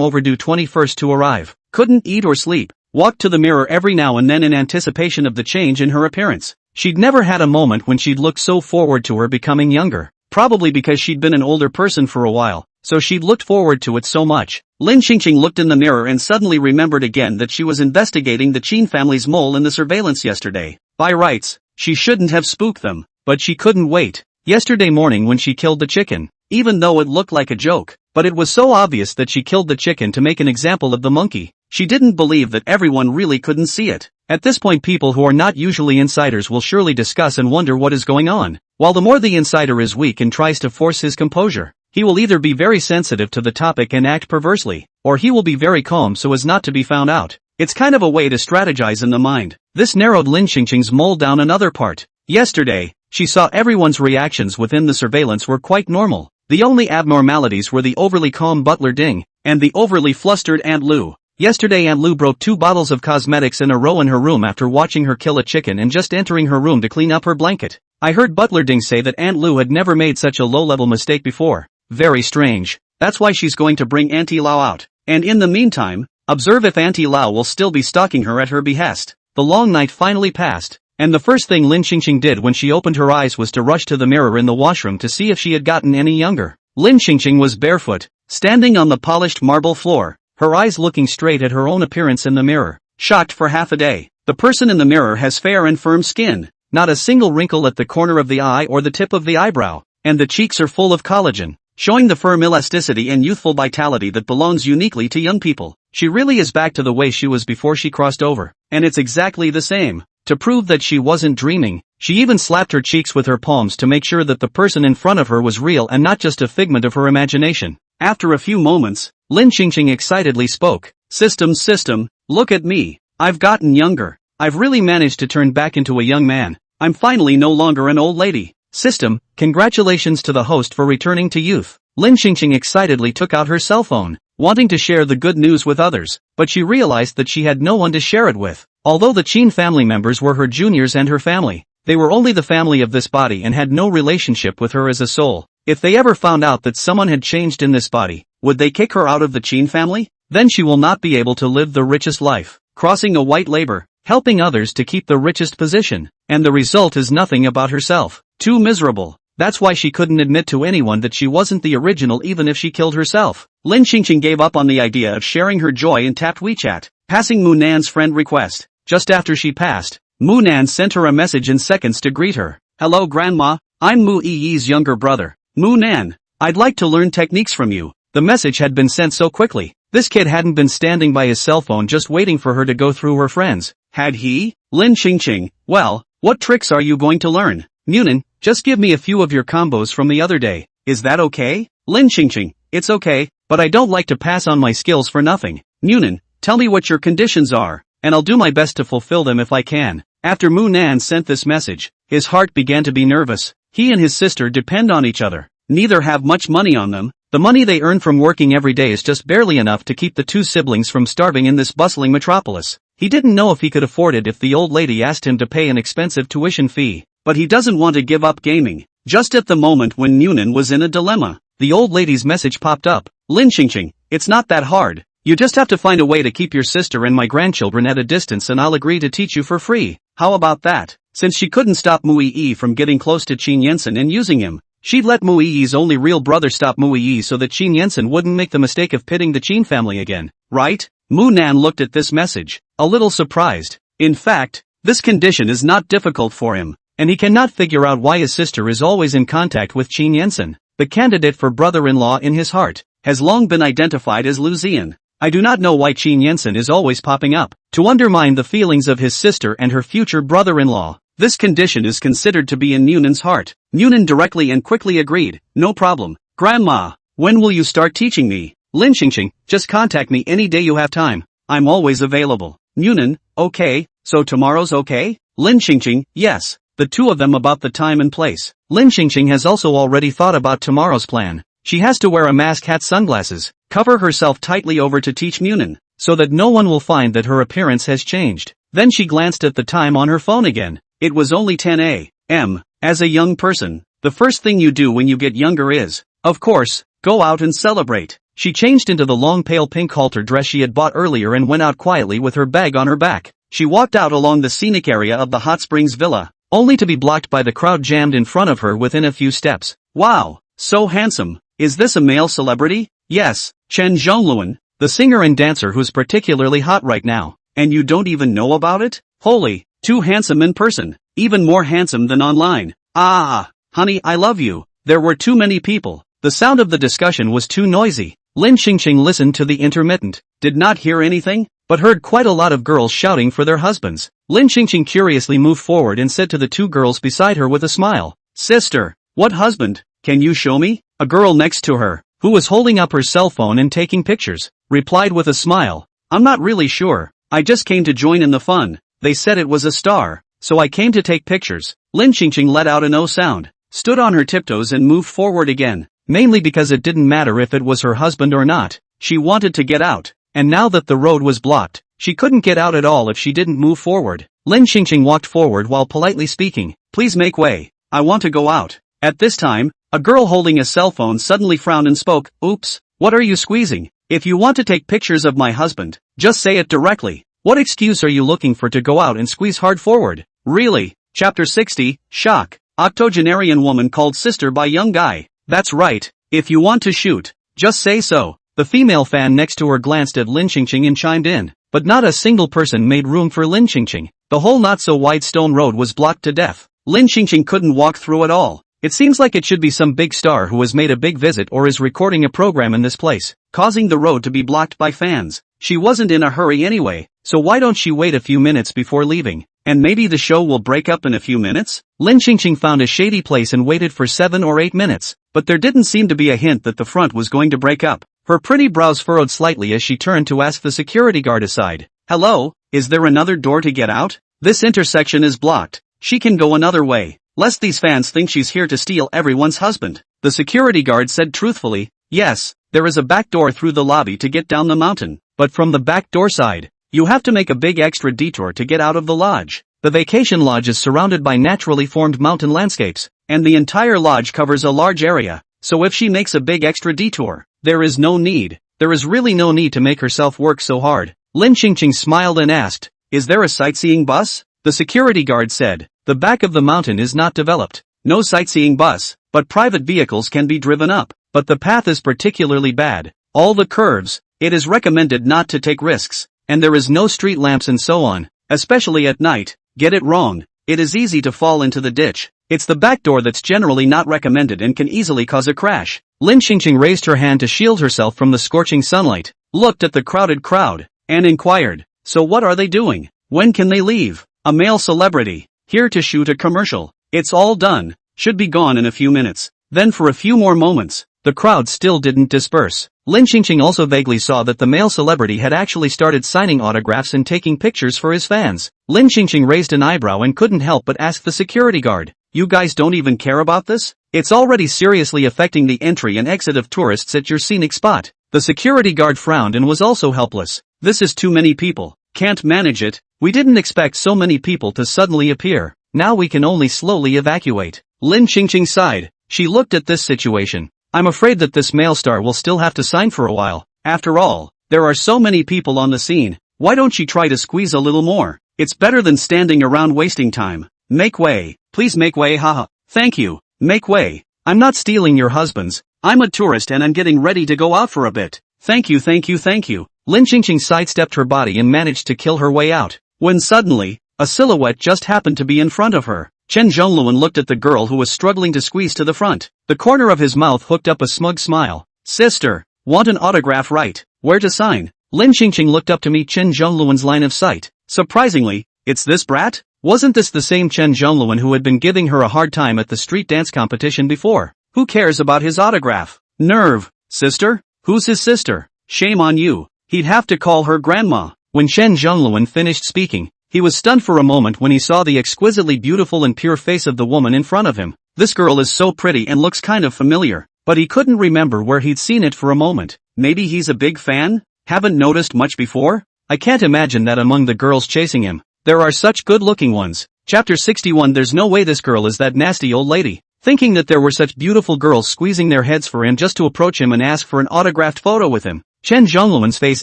overdue 21st to arrive. Couldn't eat or sleep, walked to the mirror every now and then in anticipation of the change in her appearance. She'd never had a moment when she'd looked so forward to her becoming younger, probably because she'd been an older person for a while, so she'd looked forward to it so much. Lin Qingqing looked in the mirror and suddenly remembered again that she was investigating the Qin family's mole in the surveillance yesterday. By rights, she shouldn't have spooked them, but she couldn't wait. Yesterday morning when she killed the chicken, even though it looked like a joke, but it was so obvious that she killed the chicken to make an example of the monkey, she didn't believe that everyone really couldn't see it. At this point people who are not usually insiders will surely discuss and wonder what is going on, while the more the insider is weak and tries to force his composure, he will either be very sensitive to the topic and act perversely, or he will be very calm so as not to be found out. It's kind of a way to strategize in the mind. This narrowed Lin Qingqing's mole down another part. Yesterday, she saw everyone's reactions within the surveillance were quite normal. The only abnormalities were the overly calm butler Ding, and the overly flustered Aunt Lu. Yesterday Aunt Lu broke 2 bottles of cosmetics in a row in her room after watching her kill a chicken and just entering her room to clean up her blanket. I heard butler Ding say that Aunt Lu had never made such a low-level mistake before. Very strange. That's why she's going to bring Auntie Lau out. And in the meantime, observe if Auntie Lau will still be stalking her at her behest. The long night finally passed, and the first thing Lin Qingqing did when she opened her eyes was to rush to the mirror in the washroom to see if she had gotten any younger. Lin Qingqing was barefoot, standing on the polished marble floor, her eyes looking straight at her own appearance in the mirror, shocked for half a day. The person in the mirror has fair and firm skin, not a single wrinkle at the corner of the eye or the tip of the eyebrow, and the cheeks are full of collagen, showing the firm elasticity and youthful vitality that belongs uniquely to young people. She really is back to the way she was before she crossed over, and it's exactly the same. To prove that she wasn't dreaming, she even slapped her cheeks with her palms to make sure that the person in front of her was real and not just a figment of her imagination. After a few moments, Lin Qingqing excitedly spoke. System, look at me. I've gotten younger. I've really managed to turn back into a young man. I'm finally no longer an old lady. System, congratulations to the host for returning to youth. Lin Qingqing excitedly took out her cell phone, wanting to share the good news with others, but she realized that she had no one to share it with. Although the Qin family members were her juniors and her family, they were only the family of this body and had no relationship with her as a soul. If they ever found out that someone had changed in this body, would they kick her out of the Qin family? Then she will not be able to live the richest life, crossing a white labor, helping others to keep the richest position, and the result is nothing about herself. Too miserable. That's why she couldn't admit to anyone that she wasn't the original even if she killed herself. Lin Xingqing gave up on the idea of sharing her joy and tapped WeChat, passing Mu Nan's friend request. Just after she passed, Mu Nan sent her a message in seconds to greet her. Hello Grandma, I'm Mu Yi's younger brother, Mu Nan. I'd like to learn techniques from you. The message had been sent so quickly. This kid hadn't been standing by his cell phone just waiting for her to go through her friends. Had he? Lin Xingqing, well, what tricks are you going to learn? Munin, just give me a few of your combos from the other day. Is that okay? Lin Xingqing, it's okay, but I don't like to pass on my skills for nothing. Munin, tell me what your conditions are, and I'll do my best to fulfill them if I can. After Mu Nan sent this message, his heart began to be nervous. He and his sister depend on each other. Neither have much money on them. The money they earn from working every day is just barely enough to keep the two siblings from starving in this bustling metropolis. He didn't know if he could afford it if the old lady asked him to pay an expensive tuition fee. But he doesn't want to give up gaming. Just at the moment when Munin was in a dilemma, the old lady's message popped up. Lin Xingqing, it's not that hard. You just have to find a way to keep your sister and my grandchildren at a distance and I'll agree to teach you for free. How about that? Since she couldn't stop Mu Yi from getting close to Qin Yensen and using him, she'd let Mu Yi's only real brother stop Mu Yi so that Qin Yensen wouldn't make the mistake of pitting the Qin family again, right? Mu Nan looked at this message, a little surprised. In fact, this condition is not difficult for him, and he cannot figure out why his sister is always in contact with Qin Yensen. The candidate for brother-in-law in his heart has long been identified as Lu Zian. I do not know why Qin Yensen is always popping up to undermine the feelings of his sister and her future brother-in-law. This condition is considered to be in Munin's heart. Munin directly and quickly agreed, no problem. Grandma, when will you start teaching me? Lin Xingqing, just contact me any day you have time. I'm always available. Munin, okay, so tomorrow's okay? Lin Xingqing, yes. The two of them about the time and place. Lin Xingqing has also already thought about tomorrow's plan. She has to wear a mask, hat, sunglasses, cover herself tightly over to teach Munin, so that no one will find that her appearance has changed. Then she glanced at the time on her phone again. It was only 10 a.m. As a young person, the first thing you do when you get younger is, of course, go out and celebrate. She changed into the long pale pink halter dress she had bought earlier and went out quietly with her bag on her back. She walked out along the scenic area of the hot springs villa, only to be blocked by the crowd jammed in front of her within a few steps. Wow, so handsome. Is this a male celebrity? Yes, Chen Zhongluan, the singer and dancer who's particularly hot right now. And you don't even know about it? Holy, too handsome in person, even more handsome than online. Ah, honey, I love you. There were too many people. The sound of the discussion was too noisy. Lin Xingqing listened to the intermittent, did not hear anything, but heard quite a lot of girls shouting for their husbands. Lin Xingqing curiously moved forward and said to the two girls beside her with a smile, Sister, what husband? Can you show me? A girl next to her, who was holding up her cell phone and taking pictures, replied with a smile, I'm not really sure. I just came to join in the fun. They said it was a star, so I came to take pictures. Lin Xingqing let out an "oh" sound, stood on her tiptoes and moved forward again, mainly because it didn't matter if it was her husband or not. She wanted to get out, and now that the road was blocked, she couldn't get out at all if she didn't move forward. Lin Xingqing walked forward while politely speaking, Please make way. I want to go out. At this time, a girl holding a cell phone suddenly frowned and spoke, Oops, what are you squeezing? If you want to take pictures of my husband, just say it directly. What excuse are you looking for to go out and squeeze hard forward? Really? Chapter 60, Shock. Octogenarian woman called sister by young guy. That's right, if you want to shoot, just say so. The female fan next to her glanced at Lin Xingqing and chimed in, but not a single person made room for Lin Xingqing. The whole not-so-wide stone road was blocked to death. Lin Xingqing couldn't walk through at all. It seems like it should be some big star who has made a big visit or is recording a program in this place, causing the road to be blocked by fans. She wasn't in a hurry anyway, so why don't she wait a few minutes before leaving? And maybe the show will break up in a few minutes? Lin Xingqing found a shady place and waited for 7 or 8 minutes, but there didn't seem to be a hint that the front was going to break up. Her pretty brows furrowed slightly as she turned to ask the security guard aside, Hello, is there another door to get out? This intersection is blocked. She can go another way, lest these fans think she's here to steal everyone's husband. The security guard said truthfully, Yes, there is a back door through the lobby to get down the mountain, but from the back door side, you have to make a big extra detour to get out of the lodge. The vacation lodge is surrounded by naturally formed mountain landscapes, and the entire lodge covers a large area, so if she makes a big extra detour, there is really no need to make herself work so hard. Lin Xingqing smiled and asked, Is there a sightseeing bus? The security guard said, The back of the mountain is not developed. no sightseeing bus, but private vehicles can be driven up. But the path is particularly bad. All the curves, it is recommended not to take risks, and there is no street lamps and so on, especially at night. Get it wrong, it is easy to fall into the ditch. It's the back door that's generally not recommended and can easily cause a crash. Lin Qingqing raised her hand to shield herself from the scorching sunlight, looked at the crowded crowd, and inquired, so what are they doing? When can they leave? A male celebrity, here to shoot a commercial. It's all done, should be gone in a few minutes. Then for a few more moments, the crowd still didn't disperse. Lin Qingqing also vaguely saw that the male celebrity had actually started signing autographs and taking pictures for his fans. Lin Qingqing raised an eyebrow and couldn't help but ask the security guard, you guys don't even care about this? It's already seriously affecting the entry and exit of tourists at your scenic spot. The security guard frowned and was also helpless. This is too many people. Can't manage it. We didn't expect so many people to suddenly appear. Now we can only slowly evacuate. Lin Qingqing sighed. She looked at this situation. I'm afraid that this male star will still have to sign for a while. After all, there are so many people on the scene. Why don't she try to squeeze a little more? It's better than standing around wasting time. Make way. Please make way, haha. Thank you. Make way. I'm not stealing your husbands. I'm a tourist and I'm getting ready to go out for a bit. Thank you, thank you, thank you. Lin Qingqing sidestepped her body and managed to kill her way out. When suddenly, a silhouette just happened to be in front of her. Chen Zhongluan looked at the girl who was struggling to squeeze to the front. The corner of his mouth hooked up a smug smile. Sister, want an autograph, right? Where to sign? Lin Qingqing looked up to meet Chen Zhongluan's line of sight. Surprisingly, it's this brat? Wasn't this the same Chen Zhongluan who had been giving her a hard time at the street dance competition before? Who cares about his autograph? Nerve. Sister? Who's his sister? Shame on you. He'd have to call her grandma. When Chen Zhongluan finished speaking, he was stunned for a moment when he saw the exquisitely beautiful and pure face of the woman in front of him. This girl is so pretty and looks kind of familiar, but he couldn't remember where he'd seen it for a moment. Maybe he's a big fan? Haven't noticed much before? I can't imagine that among the girls chasing him, there are such good-looking ones. Chapter 61. There's no way this girl is that nasty old lady. Thinking that there were such beautiful girls squeezing their heads for him just to approach him and ask for an autographed photo with him, Chen Zhongluan's face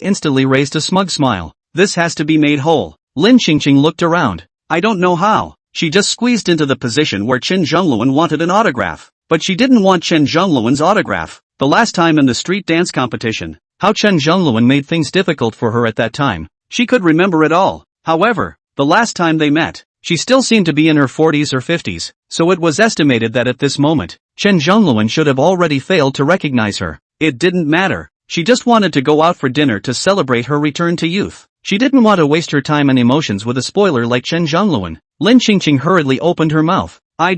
instantly raised a smug smile. This has to be made whole. Lin Qingqing looked around. I don't know how. She just squeezed into the position where Chen Zhongluan wanted an autograph. But she didn't want Chen Zhongluan's autograph. The last time in the street dance competition, how Chen Zhongluan made things difficult for her at that time. She could remember it all. However, the last time they met, she still seemed to be in her 40s or 50s, so it was estimated that at this moment, Chen Zhongluan should have already failed to recognize her. It didn't matter. She just wanted to go out for dinner to celebrate her return to youth. She didn't want to waste her time and emotions with a spoiler like Chen Zhongluan. Lin Qingqing hurriedly opened her mouth. I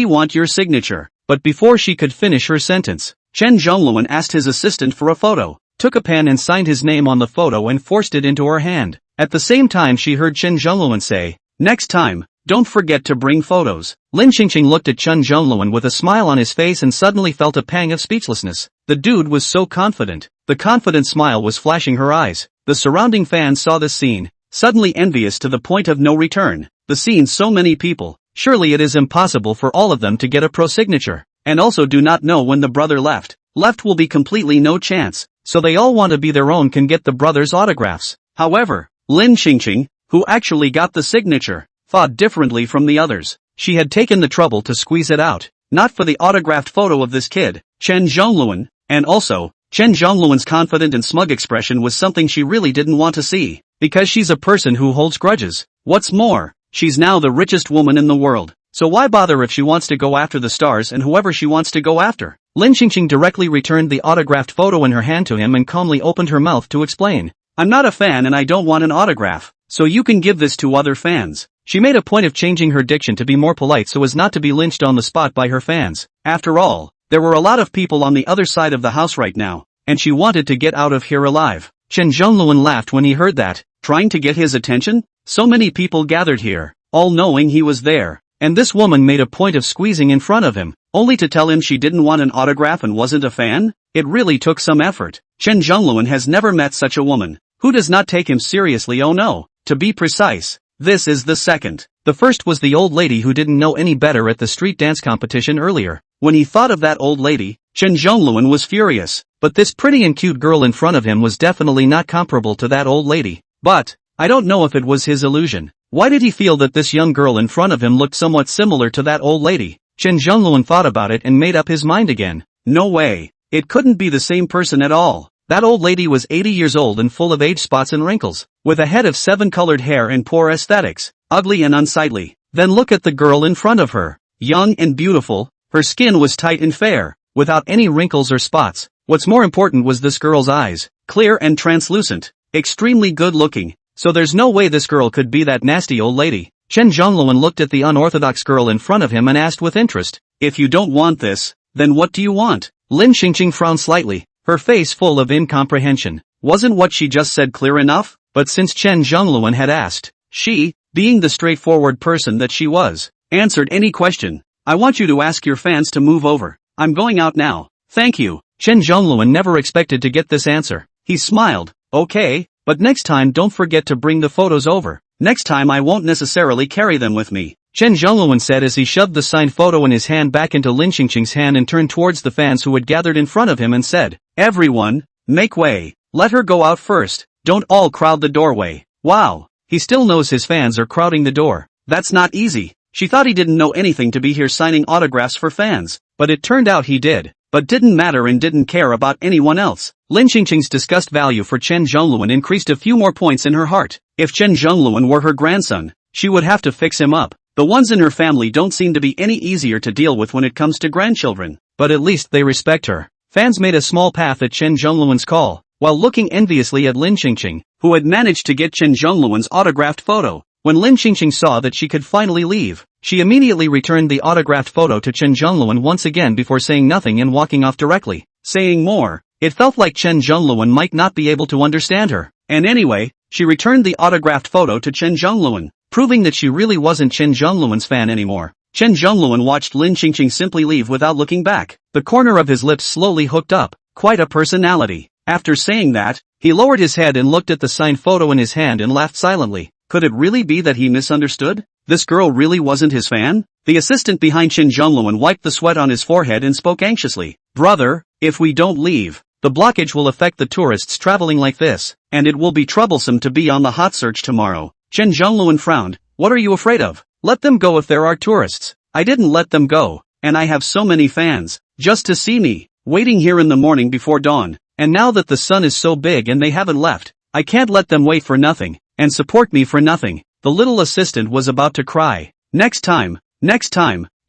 want your signature. But before she could finish her sentence, Chen Zhongluan asked his assistant for a photo, took a pen and signed his name on the photo and forced it into her hand. At the same time she heard Chen Zhongluan say, next time, don't forget to bring photos. Lin Qingqing looked at Chen Zhongluan with a smile on his face and suddenly felt a pang of speechlessness. The dude was so confident. The confident smile was flashing her eyes. The surrounding fans saw this scene, suddenly envious to the point of no return. The scene, so many people, surely it is impossible for all of them to get a pro signature. And also do not know when the brother left. Left will be completely no chance, so they all want to be their own can get the brother's autographs. However, Lin Qingqing, who actually got the signature, thought differently from the others. She had taken the trouble to squeeze it out, not for the autographed photo of this kid, Chen Zhongluan, and also, Chen Zhongluan's confident and smug expression was something she really didn't want to see, because she's a person who holds grudges. What's more, she's now the richest woman in the world, so why bother if she wants to go after the stars and whoever she wants to go after? Lin Qingqing directly returned the autographed photo in her hand to him and calmly opened her mouth to explain. I'm not a fan and I don't want an autograph, so you can give this to other fans. She made a point of changing her diction to be more polite so as not to be lynched on the spot by her fans. After all, there were a lot of people on the other side of the house right now, and she wanted to get out of here alive. Chen Zhongluan laughed when he heard that, trying to get his attention? So many people gathered here, all knowing he was there, and this woman made a point of squeezing in front of him, only to tell him she didn't want an autograph and wasn't a fan? It really took some effort. Chen Zhongluan has never met such a woman, who does not take him seriously. Oh no, to be precise, this is the second. The first was the old lady who didn't know any better at the street dance competition earlier. When he thought of that old lady, Chen Zhongluan was furious, but this pretty and cute girl in front of him was definitely not comparable to that old lady. But, I don't know if it was his illusion. Why did he feel that this young girl in front of him looked somewhat similar to that old lady? Chen Zhongluan thought about it and made up his mind again. No way. It couldn't be the same person at all. That old lady was 80 years old and full of age spots and wrinkles, with a head of 7-colored hair and poor aesthetics, ugly and unsightly. Then look at the girl in front of her. Young and beautiful, her skin was tight and fair, without any wrinkles or spots. What's more important was this girl's eyes, clear and translucent, extremely good looking, so there's no way this girl could be that nasty old lady. Chen Zhongluan looked at the unorthodox girl in front of him and asked with interest, "If you don't want this, then what do you want?" Lin Qingqing frowned slightly, her face full of incomprehension. Wasn't what she just said clear enough? But since Chen Zhongluan had asked, she, being the straightforward person that she was, answered any question. "I want you to ask your fans to move over. I'm going out now. Thank you." Chen Zhongluan never expected to get this answer. He smiled. "Okay, but next time don't forget to bring the photos over. Next time I won't necessarily carry them with me," Chen Zhongluan said as he shoved the signed photo in his hand back into Lin Qingqing's hand and turned towards the fans who had gathered in front of him and said, "Everyone, make way. Let her go out first. Don't all crowd the doorway." Wow, he still knows his fans are crowding the door. That's not easy. She thought he didn't know anything to be here signing autographs for fans, but it turned out he did. But didn't matter and didn't care about anyone else. Lin Qingqing's disgust value for Chen Zhongluan increased a few more points in her heart. If Chen Zhongluan were her grandson, she would have to fix him up. The ones in her family don't seem to be any easier to deal with when it comes to grandchildren, but at least they respect her. Fans made a small path at Chen Zhongluan's call, while looking enviously at Lin Qingqing, who had managed to get Chen Zhongluan's autographed photo. When Lin Qingqing saw that she could finally leave, she immediately returned the autographed photo to Chen Zhongluan once again before saying nothing and walking off directly. Saying more, it felt like Chen Zhongluan might not be able to understand her. And anyway, she returned the autographed photo to Chen Zhongluan, proving that she really wasn't Chen Zhongluan's fan anymore. Chen Zhongluan watched Lin Qingqing simply leave without looking back. The corner of his lips slowly hooked up. Quite a personality. After saying that, he lowered his head and looked at the signed photo in his hand and laughed silently. Could it really be that he misunderstood? This girl really wasn't his fan? The assistant behind Chen Zhongluan wiped the sweat on his forehead and spoke anxiously. "Brother, if we don't leave, the blockage will affect the tourists traveling like this, and it will be troublesome to be on the hot search tomorrow." Chen Zhongluan frowned. "What are you afraid of? Let them go if there are tourists. I didn't let them go, and I have so many fans, just to see me, waiting here in the morning before dawn, and now that the sun is so big and they haven't left, I can't let them wait for nothing, and support me for nothing." The little assistant was about to cry. Next time,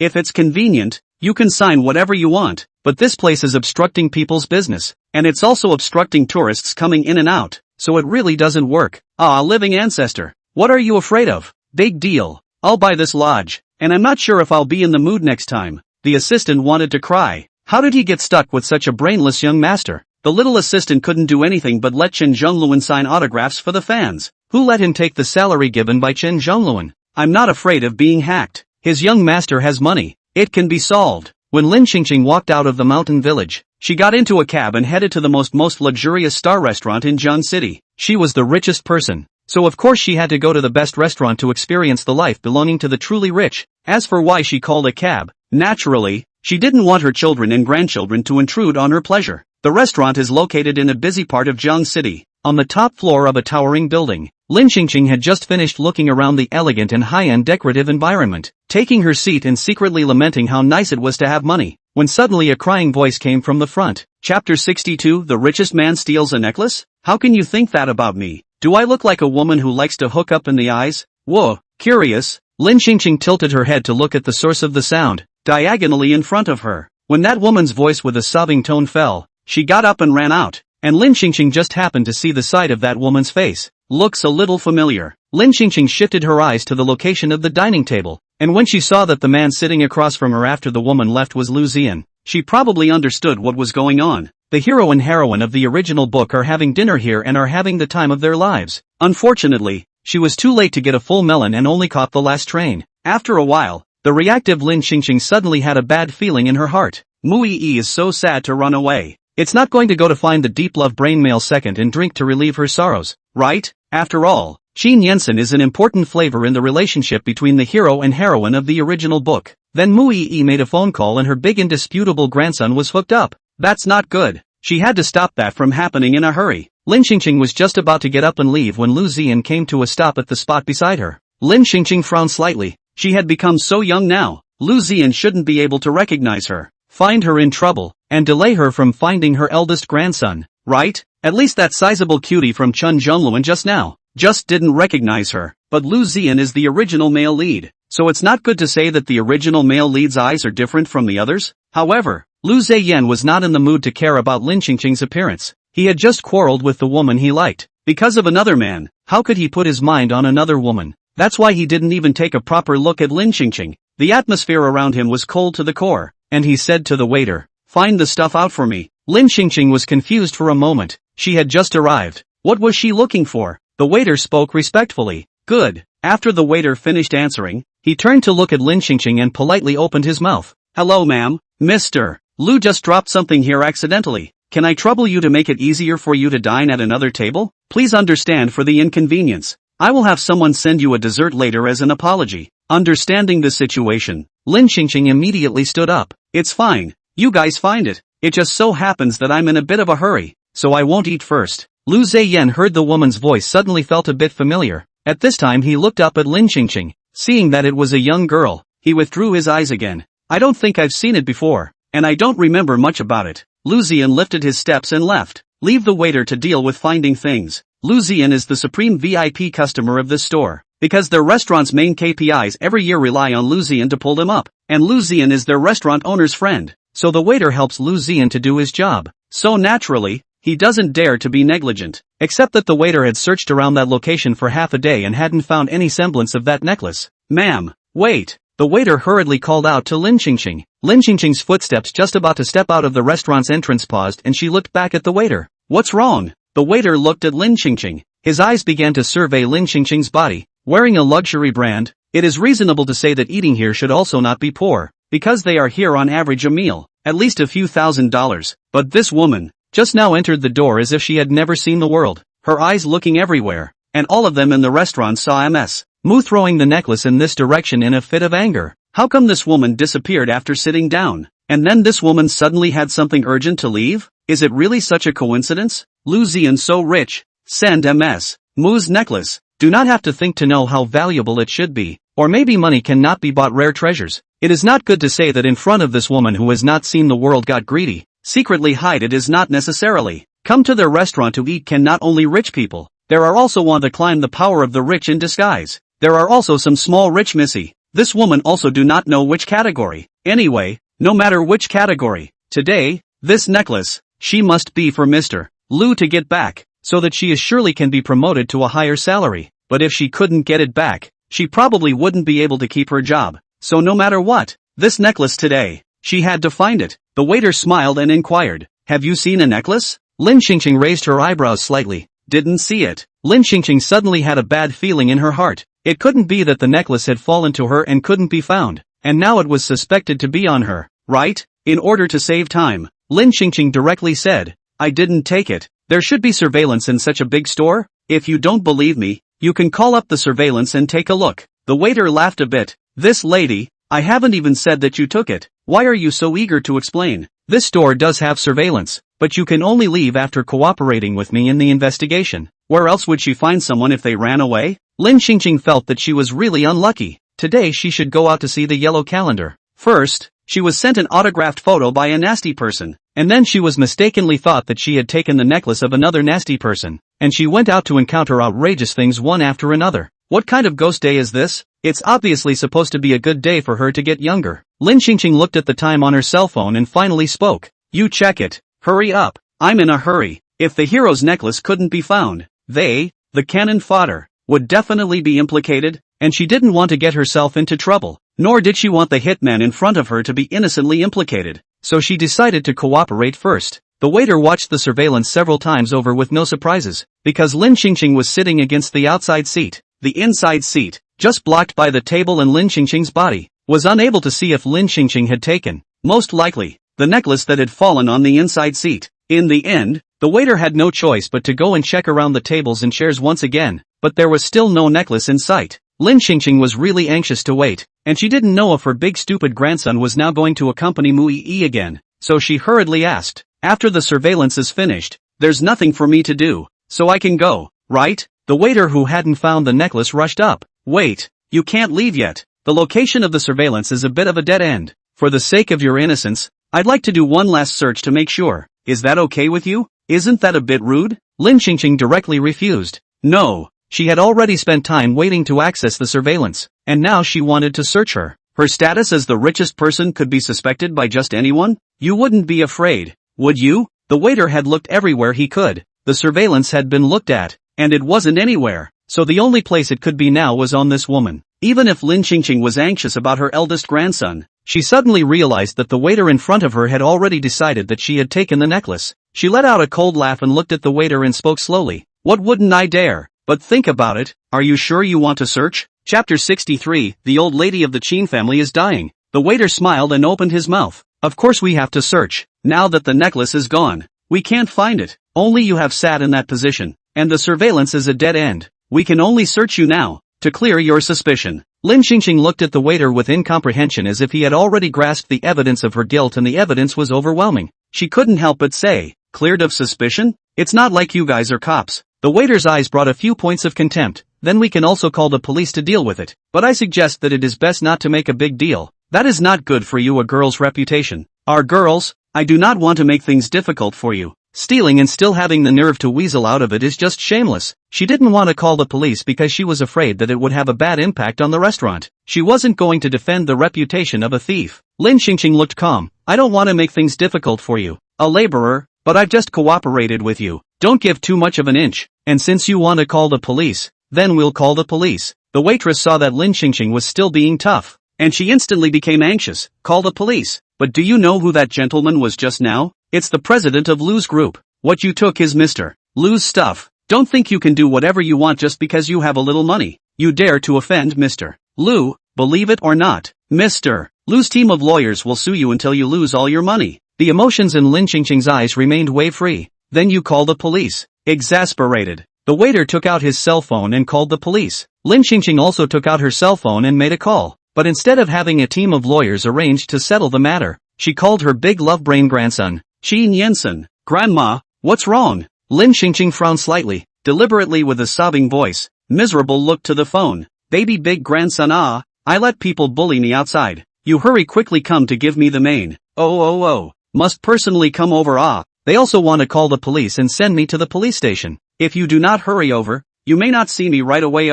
if it's convenient, you can sign whatever you want, but this place is obstructing people's business, and it's also obstructing tourists coming in and out, so it really doesn't work." "Ah, living ancestor, what are you afraid of? Big deal. I'll buy this lodge, and I'm not sure if I'll be in the mood next time." The assistant wanted to cry. How did he get stuck with such a brainless young master? The little assistant couldn't do anything but let Chen Zhongluan sign autographs for the fans. Who let him take the salary given by Chen Zhongluan? "I'm not afraid of being hacked. His young master has money. It can be solved." When Lin Qingqing walked out of the mountain village, she got into a cab and headed to the most luxurious star restaurant in Jiang City. She was the richest person, so of course she had to go to the best restaurant to experience the life belonging to the truly rich. As for why she called a cab, naturally, she didn't want her children and grandchildren to intrude on her pleasure. The restaurant is located in a busy part of Jiang City, on the top floor of a towering building. Lin Qingqing had just finished looking around the elegant and high-end decorative environment, taking her seat and secretly lamenting how nice it was to have money, when suddenly a crying voice came from the front. Chapter 62. The richest man steals a necklace? How can you think that about me? Do I look like a woman who likes to hook up in the eyes? Whoa, curious. Lin Qingqing tilted her head to look at the source of the sound, diagonally in front of her. When that woman's voice with a sobbing tone fell, she got up and ran out, and Lin Qingqing just happened to see the side of that woman's face. Looks a little familiar. Lin Qingqing shifted her eyes to the location of the dining table, and when she saw that the man sitting across from her after the woman left was Lu Zian, she probably understood what was going on. The hero and heroine of the original book are having dinner here and are having the time of their lives. Unfortunately, she was too late to get a full melon and only caught the last train. After a while, the reactive Lin Qingqing suddenly had a bad feeling in her heart. Mui is so sad to run away. It's not going to go to find the deep love brain male second and drink to relieve her sorrows, right? After all, Qin Yensen is an important flavor in the relationship between the hero and heroine of the original book. Then Mui made a phone call and her big indisputable grandson was hooked up. That's not good. She had to stop that from happening in a hurry. Lin Qingqing was just about to get up and leave when Lu Zian came to a stop at the spot beside her. Lin Qingqing frowned slightly. She had become so young now. Lu Ziyan shouldn't be able to recognize her, find her in trouble, and delay her from finding her eldest grandson, right? At least that sizable cutie from Chun Zhongluan just now just didn't recognize her. But Lu Ziyan is the original male lead, so it's not good to say that the original male lead's eyes are different from the others. However, Lu Ziyan was not in the mood to care about Lin Qingqing's appearance. He had just quarreled with the woman he liked because of another man. How could he put his mind on another woman? That's why he didn't even take a proper look at Lin Qingqing. The atmosphere around him was cold to the core, and he said to the waiter, "Find the stuff out for me." Lin Qingqing was confused for a moment. She had just arrived. What was she looking for? The waiter spoke respectfully. Good. After the waiter finished answering, he turned to look at Lin Qingqing and politely opened his mouth. "Hello ma'am, Mr. Lu just dropped something here accidentally. Can I trouble you to make it easier for you to dine at another table? Please understand for the inconvenience. I will have someone send you a dessert later as an apology." Understanding the situation, Lin Qingqing immediately stood up. "It's fine. You guys find it. It just so happens that I'm in a bit of a hurry, so I won't eat first." Lu Ziyan heard the woman's voice, suddenly felt a bit familiar. At this time he looked up at Lin Qingqing. Seeing that it was a young girl, he withdrew his eyes again. "I don't think I've seen it before, and I don't remember much about it." Lu Ziyan lifted his steps and left. Leave the waiter to deal with finding things. Lu Ziyan is the supreme VIP customer of this store, because their restaurant's main KPIs every year rely on Lu Ziyan to pull them up, and Lu Ziyan is their restaurant owner's friend, so the waiter helps Lu Ziyan to do his job. So naturally, he doesn't dare to be negligent, except that the waiter had searched around that location for half a day and hadn't found any semblance of that necklace. "Ma'am, wait." The waiter hurriedly called out to Lin Qingqing. Lin Qingqing's footsteps just about to step out of the restaurant's entrance paused and she looked back at the waiter. "What's wrong?" The waiter looked at Lin Qingqing. His eyes began to survey Lin Qingqing's body. Wearing a luxury brand, it is reasonable to say that eating here should also not be poor, because they are here on average a meal, at least a few $1,000s. But this woman just now entered the door as if she had never seen the world, her eyes looking everywhere, and all of them in the restaurant saw Ms. Mu throwing the necklace in this direction in a fit of anger. How come this woman disappeared after sitting down, and then this woman suddenly had something urgent to leave? Is it really such a coincidence? Lu Ziyan so rich, send Ms. Mu's necklace. Do not have to think to know how valuable it should be, or maybe money cannot be bought rare treasures. It is not good to say that in front of this woman who has not seen the world got greedy. Secretly hide it is not necessarily. Come to their restaurant to eat can not only rich people. There are also want to climb the power of the rich in disguise. There are also some small rich missy. This woman also do not know which category. Anyway, no matter which category, today, this necklace, she must be for Mr. Lu to get back, so that she is surely can be promoted to a higher salary. But if she couldn't get it back, she probably wouldn't be able to keep her job. So no matter what, this necklace today, she had to find it. The waiter smiled and inquired, "Have you seen a necklace?" Lin Qingqing raised her eyebrows slightly. "Didn't see it." Lin Qingqing suddenly had a bad feeling in her heart. It couldn't be that the necklace had fallen to her and couldn't be found, and now it was suspected to be on her, right? In order to save time, Lin Qingqing directly said, "I didn't take it." There should be surveillance in such a big store? If you don't believe me, you can call up the surveillance and take a look. The waiter laughed a bit. "This lady, I haven't even said that you took it. Why are you so eager to explain? This store does have surveillance, but you can only leave after cooperating with me in the investigation. Where else would she find someone if they ran away?" Lin Qingqing felt that she was really unlucky. Today she should go out to see the yellow calendar. First, she was sent an autographed photo by a nasty person, and then she was mistakenly thought that she had taken the necklace of another nasty person, and she went out to encounter outrageous things one after another. What kind of ghost day is this? It's obviously supposed to be a good day for her to get younger. Lin Qingqing looked at the time on her cell phone and finally spoke. "You check it. Hurry up. I'm in a hurry." If the hero's necklace couldn't be found, they, the cannon fodder, would definitely be implicated, and she didn't want to get herself into trouble, nor did she want the hitman in front of her to be innocently implicated, so she decided to cooperate first. The waiter watched the surveillance several times over with no surprises, because Lin Qingqing was sitting against the outside seat. The inside seat, just blocked by the table and Lin Qingqing's body, was unable to see if Lin Qingqing had taken, most likely, the necklace that had fallen on the inside seat. In the end, the waiter had no choice but to go and check around the tables and chairs once again, but there was still no necklace in sight. Lin Qingqing was really anxious to wait, and she didn't know if her big stupid grandson was now going to accompany Mu Yi again, so she hurriedly asked, "After the surveillance is finished, there's nothing for me to do, so I can go, right?" The waiter who hadn't found the necklace rushed up. "Wait, you can't leave yet. the location of the surveillance is a bit of a dead end. For the sake of your innocence, I'd like to do one last search to make sure. Is that okay with you? Isn't that a bit rude? Lin Qingqing directly refused. No, she had already spent time waiting to access the surveillance, and now she wanted to search her. Her status as the richest person could be suspected by just anyone? You wouldn't be afraid, would you? The waiter had looked everywhere he could. The surveillance had been looked at, and it wasn't anywhere, so the only place it could be now was on this woman. Even if Lin Qingqing was anxious about her eldest grandson, she suddenly realized that the waiter in front of her had already decided that she had taken the necklace. She let out a cold laugh and looked at the waiter and spoke slowly. What wouldn't I dare? But think about it, are you sure you want to search? Chapter 63, the old lady of the Qin family is dying. The waiter smiled and opened his mouth. Of course we have to search. Now that the necklace is gone, we can't find it. Only you have sat in that position, and the surveillance is a dead end. We can only search you now, to clear your suspicion. Lin Qingqing looked at the waiter with incomprehension as if he had already grasped the evidence of her guilt and the evidence was overwhelming. She couldn't help but say, cleared of suspicion? It's not like you guys are cops. The waiter's eyes brought a few points of contempt. Then we can also call the police to deal with it. But I suggest that it is best not to make a big deal. That is not good for you, a girl's reputation. Our girls, I do not want to make things difficult for you. Stealing and still having the nerve to weasel out of it is just shameless. She didn't want to call the police because she was afraid that it would have a bad impact on the restaurant. She wasn't going to defend the reputation of a thief. Lin Qingqing looked calm. I don't want to make things difficult for you, a laborer, but I've just cooperated with you. Don't give too much of an inch. And since you want to call the police, then we'll call the police. The waitress saw that Lin Qingqing was still being tough, and she instantly became anxious. Call the police. But do you know who that gentleman was just now? It's the president of Lu's group. What you took is Mr. Lu's stuff. Don't think you can do whatever you want just because you have a little money. You dare to offend Mr. Lu, believe it or not. Mr. Lu's team of lawyers will sue you until you lose all your money. The emotions in Lin Qingqing's eyes remained wave-free. Then you call the police. Exasperated, the waiter took out his cell phone and called the police. Lin Qingqing also took out her cell phone and made a call. But instead of having a team of lawyers arranged to settle the matter, she called her big love-brain grandson, Qin Yansen. Grandma, what's wrong? Lin Qingqing frowned slightly, deliberately with a sobbing voice. Miserable look to the phone. Baby big grandson, I let people bully me outside. You hurry quickly come to give me the main. Oh. Must personally come over. They also want to call the police and send me to the police station. If you do not hurry over, you may not see me right away.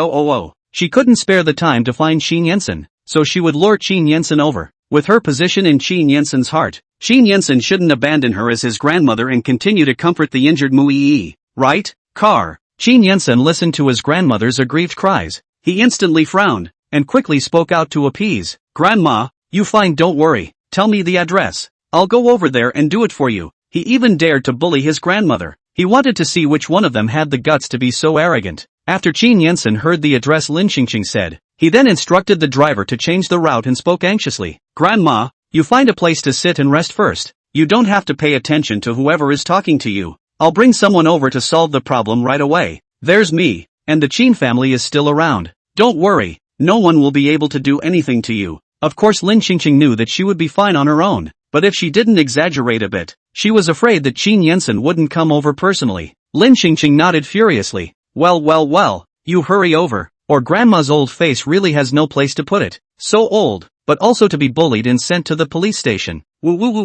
She couldn't spare the time to find Qin Yansen, so she would lure Qin Yansen over. With her position in Qin Yansen's heart, Qin Yansen shouldn't abandon her as his grandmother and continue to comfort the injured Mu Yi. Right? Car. Qin Yansen listened to his grandmother's aggrieved cries. He instantly frowned, and quickly spoke out to appease. Grandma, you fine, don't worry. Tell me the address. I'll go over there and do it for you. He even dared to bully his grandmother. He wanted to see which one of them had the guts to be so arrogant. After Qin Yansen heard the address Lin Qingqing said, he then instructed the driver to change the route and spoke anxiously. Grandma, you find a place to sit and rest first. You don't have to pay attention to whoever is talking to you. I'll bring someone over to solve the problem right away. There's me, and the Qin family is still around. Don't worry, no one will be able to do anything to you. Of course Lin Qingqing knew that she would be fine on her own, but if she didn't exaggerate a bit, she was afraid that Qin Yansen wouldn't come over personally. Lin Qingqing nodded furiously. Well, you hurry over, or grandma's old face really has no place to put it. So old, but also to be bullied and sent to the police station. Qin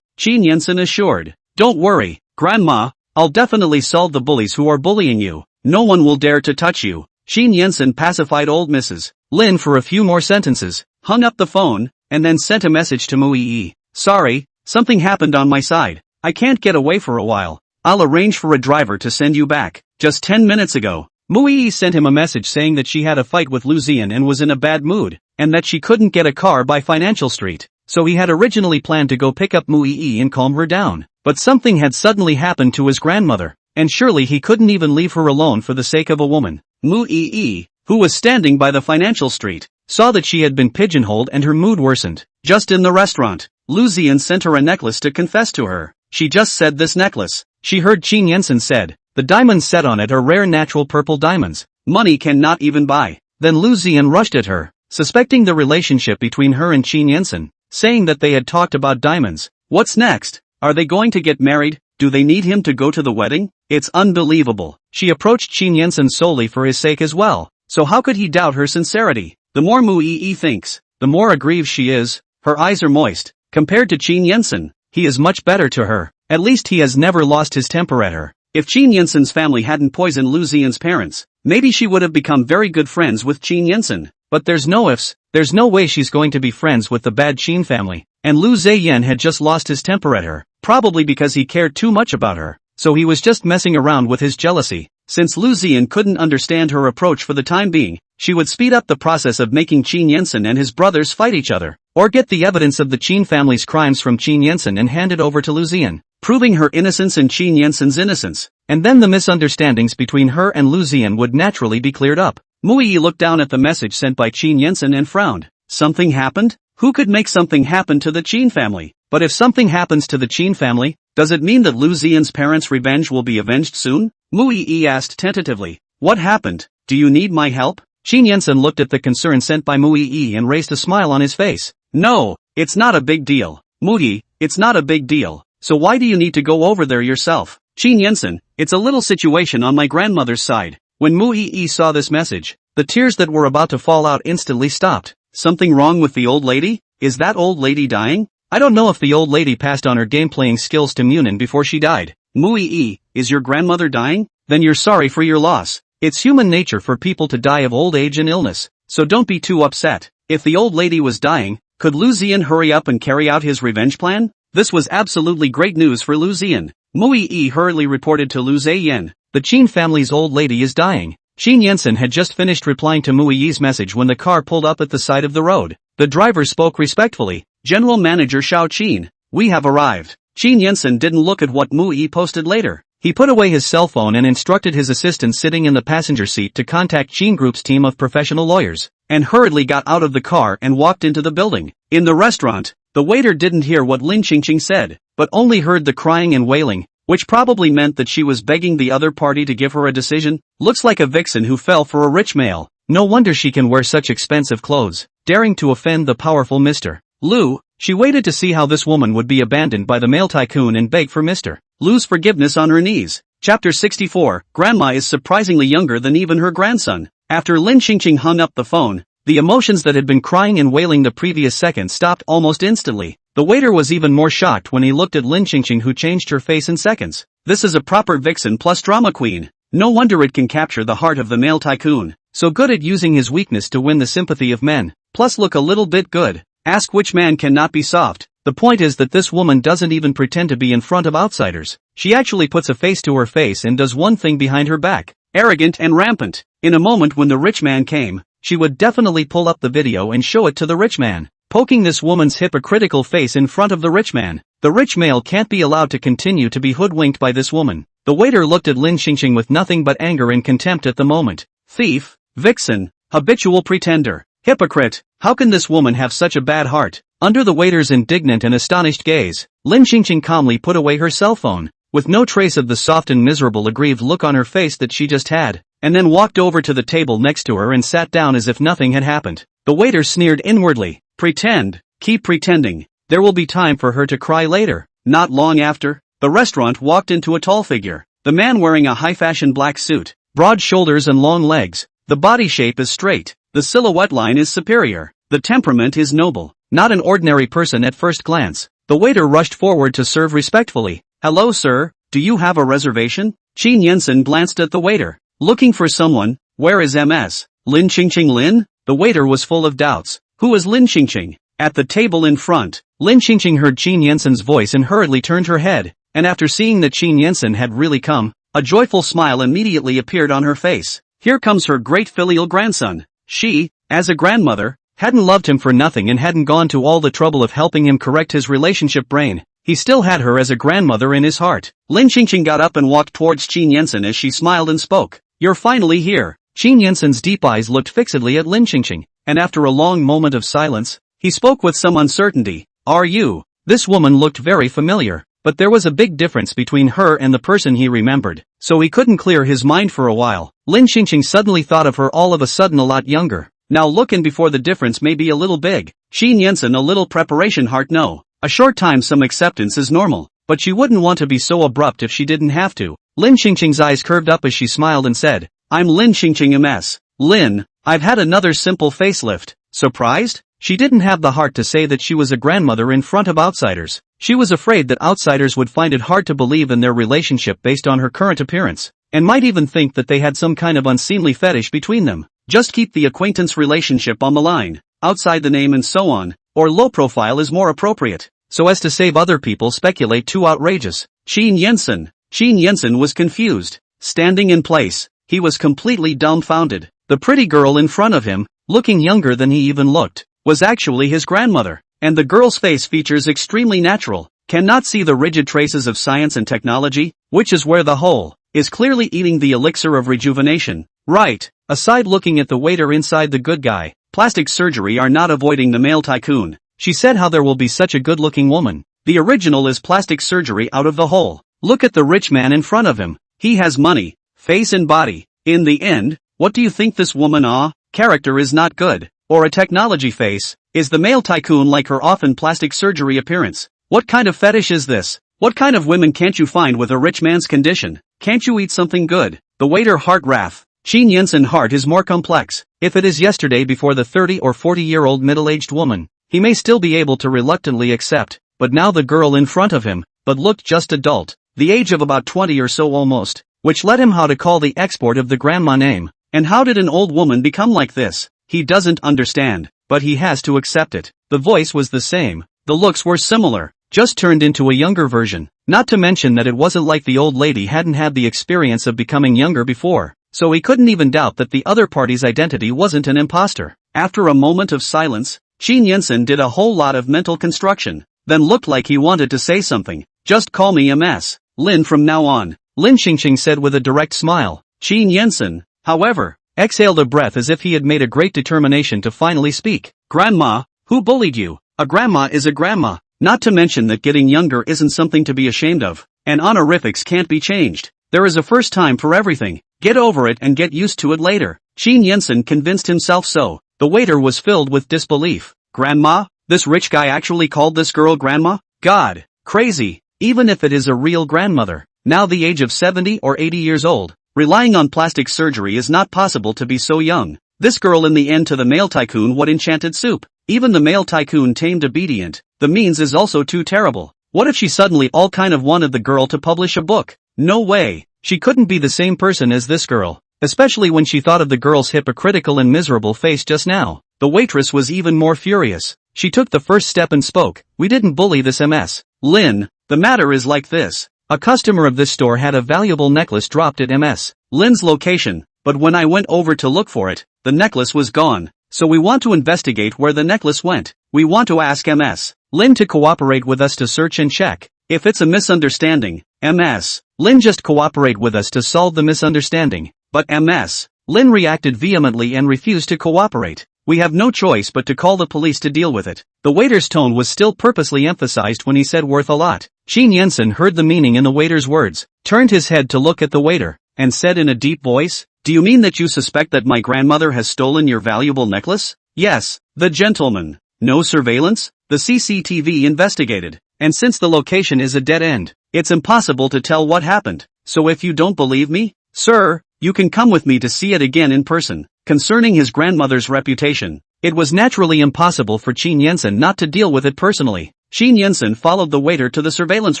Yansen assured. Don't worry, Grandma, I'll definitely solve the bullies who are bullying you. No one will dare to touch you. Qin Yansen pacified old Mrs. Lin for a few more sentences, hung up the phone, and then sent a message to Mu Yi. Sorry, something happened on my side. I can't get away for a while. I'll arrange for a driver to send you back. Just 10 minutes ago, Mu Yi sent him a message saying that she had a fight with Lu Zian and was in a bad mood, and that she couldn't get a car by Financial Street. So he had originally planned to go pick up Mu Yi and calm her down. But something had suddenly happened to his grandmother, and surely he couldn't even leave her alone for the sake of a woman. Mu Yi, who was standing by the Financial Street, saw that she had been pigeonholed and her mood worsened. Just in the restaurant, Lu Zian sent her a necklace to confess to her. She just said this necklace. She heard Qin Yansen said, the diamonds set on it are rare natural purple diamonds. Money cannot even buy. Then Lu Zian rushed at her, suspecting the relationship between her and Qin Yansen, saying that they had talked about diamonds. What's next? Are they going to get married? Do they need him to go to the wedding? It's unbelievable. She approached Qin Yansen solely for his sake as well, so how could he doubt her sincerity? The more Mu Yi thinks, the more aggrieved she is. Her eyes are moist. Compared to Qin Yensen, he is much better to her. At least he has never lost his temper at her. If Qin Yensen's family hadn't poisoned Lu Ziyan's parents, maybe she would have become very good friends with Qin Yensen. But there's no ifs, there's no way she's going to be friends with the bad Qin family. And Lu Ziyan had just lost his temper at her, probably because he cared too much about her. So he was just messing around with his jealousy. Since Lu Ziyan couldn't understand her approach for the time being, she would speed up the process of making Qin Yensen and his brothers fight each other, or get the evidence of the Qin family's crimes from Qin Yensen and hand it over to Lu Ziyan, proving her innocence and Qin Yensen's innocence. And then the misunderstandings between her and Lu Ziyan would naturally be cleared up. Mu Yi looked down at the message sent by Qin Yensen and frowned. Something happened? Who could make something happen to the Qin family? But if something happens to the Qin family, does it mean that Lu Ziyan's parents' revenge will be avenged soon? Mu Yi asked tentatively. What happened? Do you need my help? Qin Yensen looked at the concern sent by Mu Yi and raised a smile on his face. No, it's not a big deal. Mu Yi, it's not a big deal. So why do you need to go over there yourself? Qin Yensen, it's a little situation on my grandmother's side. When Mu Yi saw this message, the tears that were about to fall out instantly stopped. Something wrong with the old lady? Is that old lady dying? I don't know if the old lady passed on her game-playing skills to Munin before she died. Mu Yi, is your grandmother dying? Then you're sorry for your loss. It's human nature for people to die of old age and illness, so don't be too upset. If the old lady was dying, could Lu Ziyan hurry up and carry out his revenge plan? This was absolutely great news for Lu Ziyan. Mu Yi hurriedly reported to Lu Ziyan. The Qin family's old lady is dying. Qin Yensen had just finished replying to Mu Yi's message when the car pulled up at the side of the road. The driver spoke respectfully. General Manager Shao Qin, we have arrived. Qin Yensen didn't look at what Mu Yi posted later. He put away his cell phone and instructed his assistant sitting in the passenger seat to contact Qin Group's team of professional lawyers, and hurriedly got out of the car and walked into the building. In the restaurant, the waiter didn't hear what Lin Qingqing said, but only heard the crying and wailing, which probably meant that she was begging the other party to give her a decision. Looks like a vixen who fell for a rich male. No wonder she can wear such expensive clothes, daring to offend the powerful Mr. Lu. She waited to see how this woman would be abandoned by the male tycoon and beg for Mr. Lu's forgiveness on her knees. Chapter 64, Grandma is surprisingly younger than even her grandson. After Lin Qingqing hung up the phone, the emotions that had been crying and wailing the previous second stopped almost instantly. The waiter was even more shocked when he looked at Lin Qingqing, who changed her face in seconds. This is a proper vixen plus drama queen. No wonder it can capture the heart of the male tycoon. So good at using his weakness to win the sympathy of men. Plus look a little bit good. Ask which man cannot be soft. The point is that this woman doesn't even pretend to be in front of outsiders. She actually puts a face to her face and does one thing behind her back. Arrogant and rampant. In a moment when the rich man came, she would definitely pull up the video and show it to the rich man, poking this woman's hypocritical face in front of the rich man. The rich male can't be allowed to continue to be hoodwinked by this woman. The waiter looked at Lin Qingqing with nothing but anger and contempt at the moment. Thief, vixen, habitual pretender, hypocrite, how can this woman have such a bad heart? Under the waiter's indignant and astonished gaze, Lin Qingqing calmly put away her cell phone, with no trace of the soft and miserable aggrieved look on her face that she just had, and then walked over to the table next to her and sat down as if nothing had happened. The waiter sneered inwardly. Pretend, keep pretending. There will be time for her to cry later. Not long after, the restaurant walked into a tall figure. The man wearing a high-fashion black suit, broad shoulders and long legs. The body shape is straight. The silhouette line is superior. The temperament is noble. Not an ordinary person at first glance. The waiter rushed forward to serve respectfully. Hello sir, do you have a reservation? Qin Yensen glanced at the waiter. Looking for someone. Where is MS? Lin Qingqing Lin? The waiter was full of doubts. Who is Lin Qingqing? At the table in front, Lin Qingqing heard Qin Yensen's voice and hurriedly turned her head, and after seeing that Qin Yensen had really come, a joyful smile immediately appeared on her face. Here comes her great filial grandson. She, as a grandmother, hadn't loved him for nothing and hadn't gone to all the trouble of helping him correct his relationship brain. He still had her as a grandmother in his heart. Lin Qingqing got up and walked towards Qin Yensen as she smiled and spoke. You're finally here. Qin Yensen's deep eyes looked fixedly at Lin Qingqing, and after a long moment of silence, he spoke with some uncertainty. Are you? This woman looked very familiar, but there was a big difference between her and the person he remembered, so he couldn't clear his mind for a while. Lin Qingqing suddenly thought of her all of a sudden a lot younger. Now look in before the difference may be a little big. Qin Yensen, a little preparation, heart no. A short time some acceptance is normal, but she wouldn't want to be so abrupt if she didn't have to. Lin Qingqing's eyes curved up as she smiled and said, I'm Lin Qingqing MS. Lin, I've had another simple facelift. Surprised? She didn't have the heart to say that she was a grandmother in front of outsiders. She was afraid that outsiders would find it hard to believe in their relationship based on her current appearance, and might even think that they had some kind of unseemly fetish between them. Just keep the acquaintance relationship on the line, outside the name and so on, or low profile is more appropriate, so as to save other people speculate too outrageous. Qin Yensen was confused. Standing in place, he was completely dumbfounded. The pretty girl in front of him, looking younger than he even looked, was actually his grandmother, and the girl's face features extremely natural. Cannot see the rigid traces of science and technology, which is where the whole is clearly eating the elixir of rejuvenation. Right. Aside looking at the waiter inside the good guy, plastic surgery are not avoiding the male tycoon. She said how there will be such a good-looking woman. The original is plastic surgery out of the hole. Look at the rich man in front of him. He has money, face and body. In the end, what do you think this woman character is not good, or a technology face? Is the male tycoon like her often plastic surgery appearance? What kind of fetish is this? What kind of women can't you find with a rich man's condition? Can't you eat something good? The waiter heart wrath. Qin Yensen heart is more complex. If it is yesterday before the 30 or 40-year-old middle-aged woman, he may still be able to reluctantly accept, but now the girl in front of him, but looked just adult, the age of about 20 or so almost, which led him how to call the export of the grandma name. And how did an old woman become like this? He doesn't understand, but he has to accept it. The voice was the same, the looks were similar, just turned into a younger version, not to mention that it wasn't like the old lady hadn't had the experience of becoming younger before. So he couldn't even doubt that the other party's identity wasn't an imposter. After a moment of silence, Qin Yensen did a whole lot of mental construction, then looked like he wanted to say something. Just call me MS Lin from now on, Lin Xingxing said with a direct smile. Qin Yensen, however, exhaled a breath as if he had made a great determination to finally speak. Grandma, who bullied you? A grandma is a grandma, not to mention that getting younger isn't something to be ashamed of, and honorifics can't be changed. There is a first time for everything. Get over it and get used to it later. Qin Yensen convinced himself so. The waiter was filled with disbelief. Grandma? This rich guy actually called this girl grandma? God, crazy. Even if it is a real grandmother, now the age of 70 or 80 years old, relying on plastic surgery is not possible to be so young. This girl in the end to the male tycoon what enchanted soup. Even the male tycoon tamed obedient. The means is also too terrible. What if she suddenly all kind of wanted the girl to publish a book? No way. She couldn't be the same person as this girl, especially when she thought of the girl's hypocritical and miserable face just now. The waitress was even more furious. She took the first step and spoke. We didn't bully this MS Lin. The matter is like this. A customer of this store had a valuable necklace dropped at MS Lin's location, but when I went over to look for it, the necklace was gone. So we want to investigate where the necklace went. We want to ask MS Lin to cooperate with us to search and check. If it's a misunderstanding, MS Lin just cooperate with us to solve the misunderstanding. But MS Lin reacted vehemently and refused to cooperate. We have no choice but to call the police to deal with it. The waiter's tone was still purposely emphasized when he said worth a lot. Qin Yensen heard the meaning in the waiter's words, turned his head to look at the waiter, and said in a deep voice, do you mean that you suspect that my grandmother has stolen your valuable necklace? Yes, the gentleman. No surveillance? The CCTV investigated. And since the location is a dead end, it's impossible to tell what happened. So if you don't believe me, sir, you can come with me to see it again in person. Concerning his grandmother's reputation, it was naturally impossible for Qin Yensen not to deal with it personally. Qin Yensen followed the waiter to the surveillance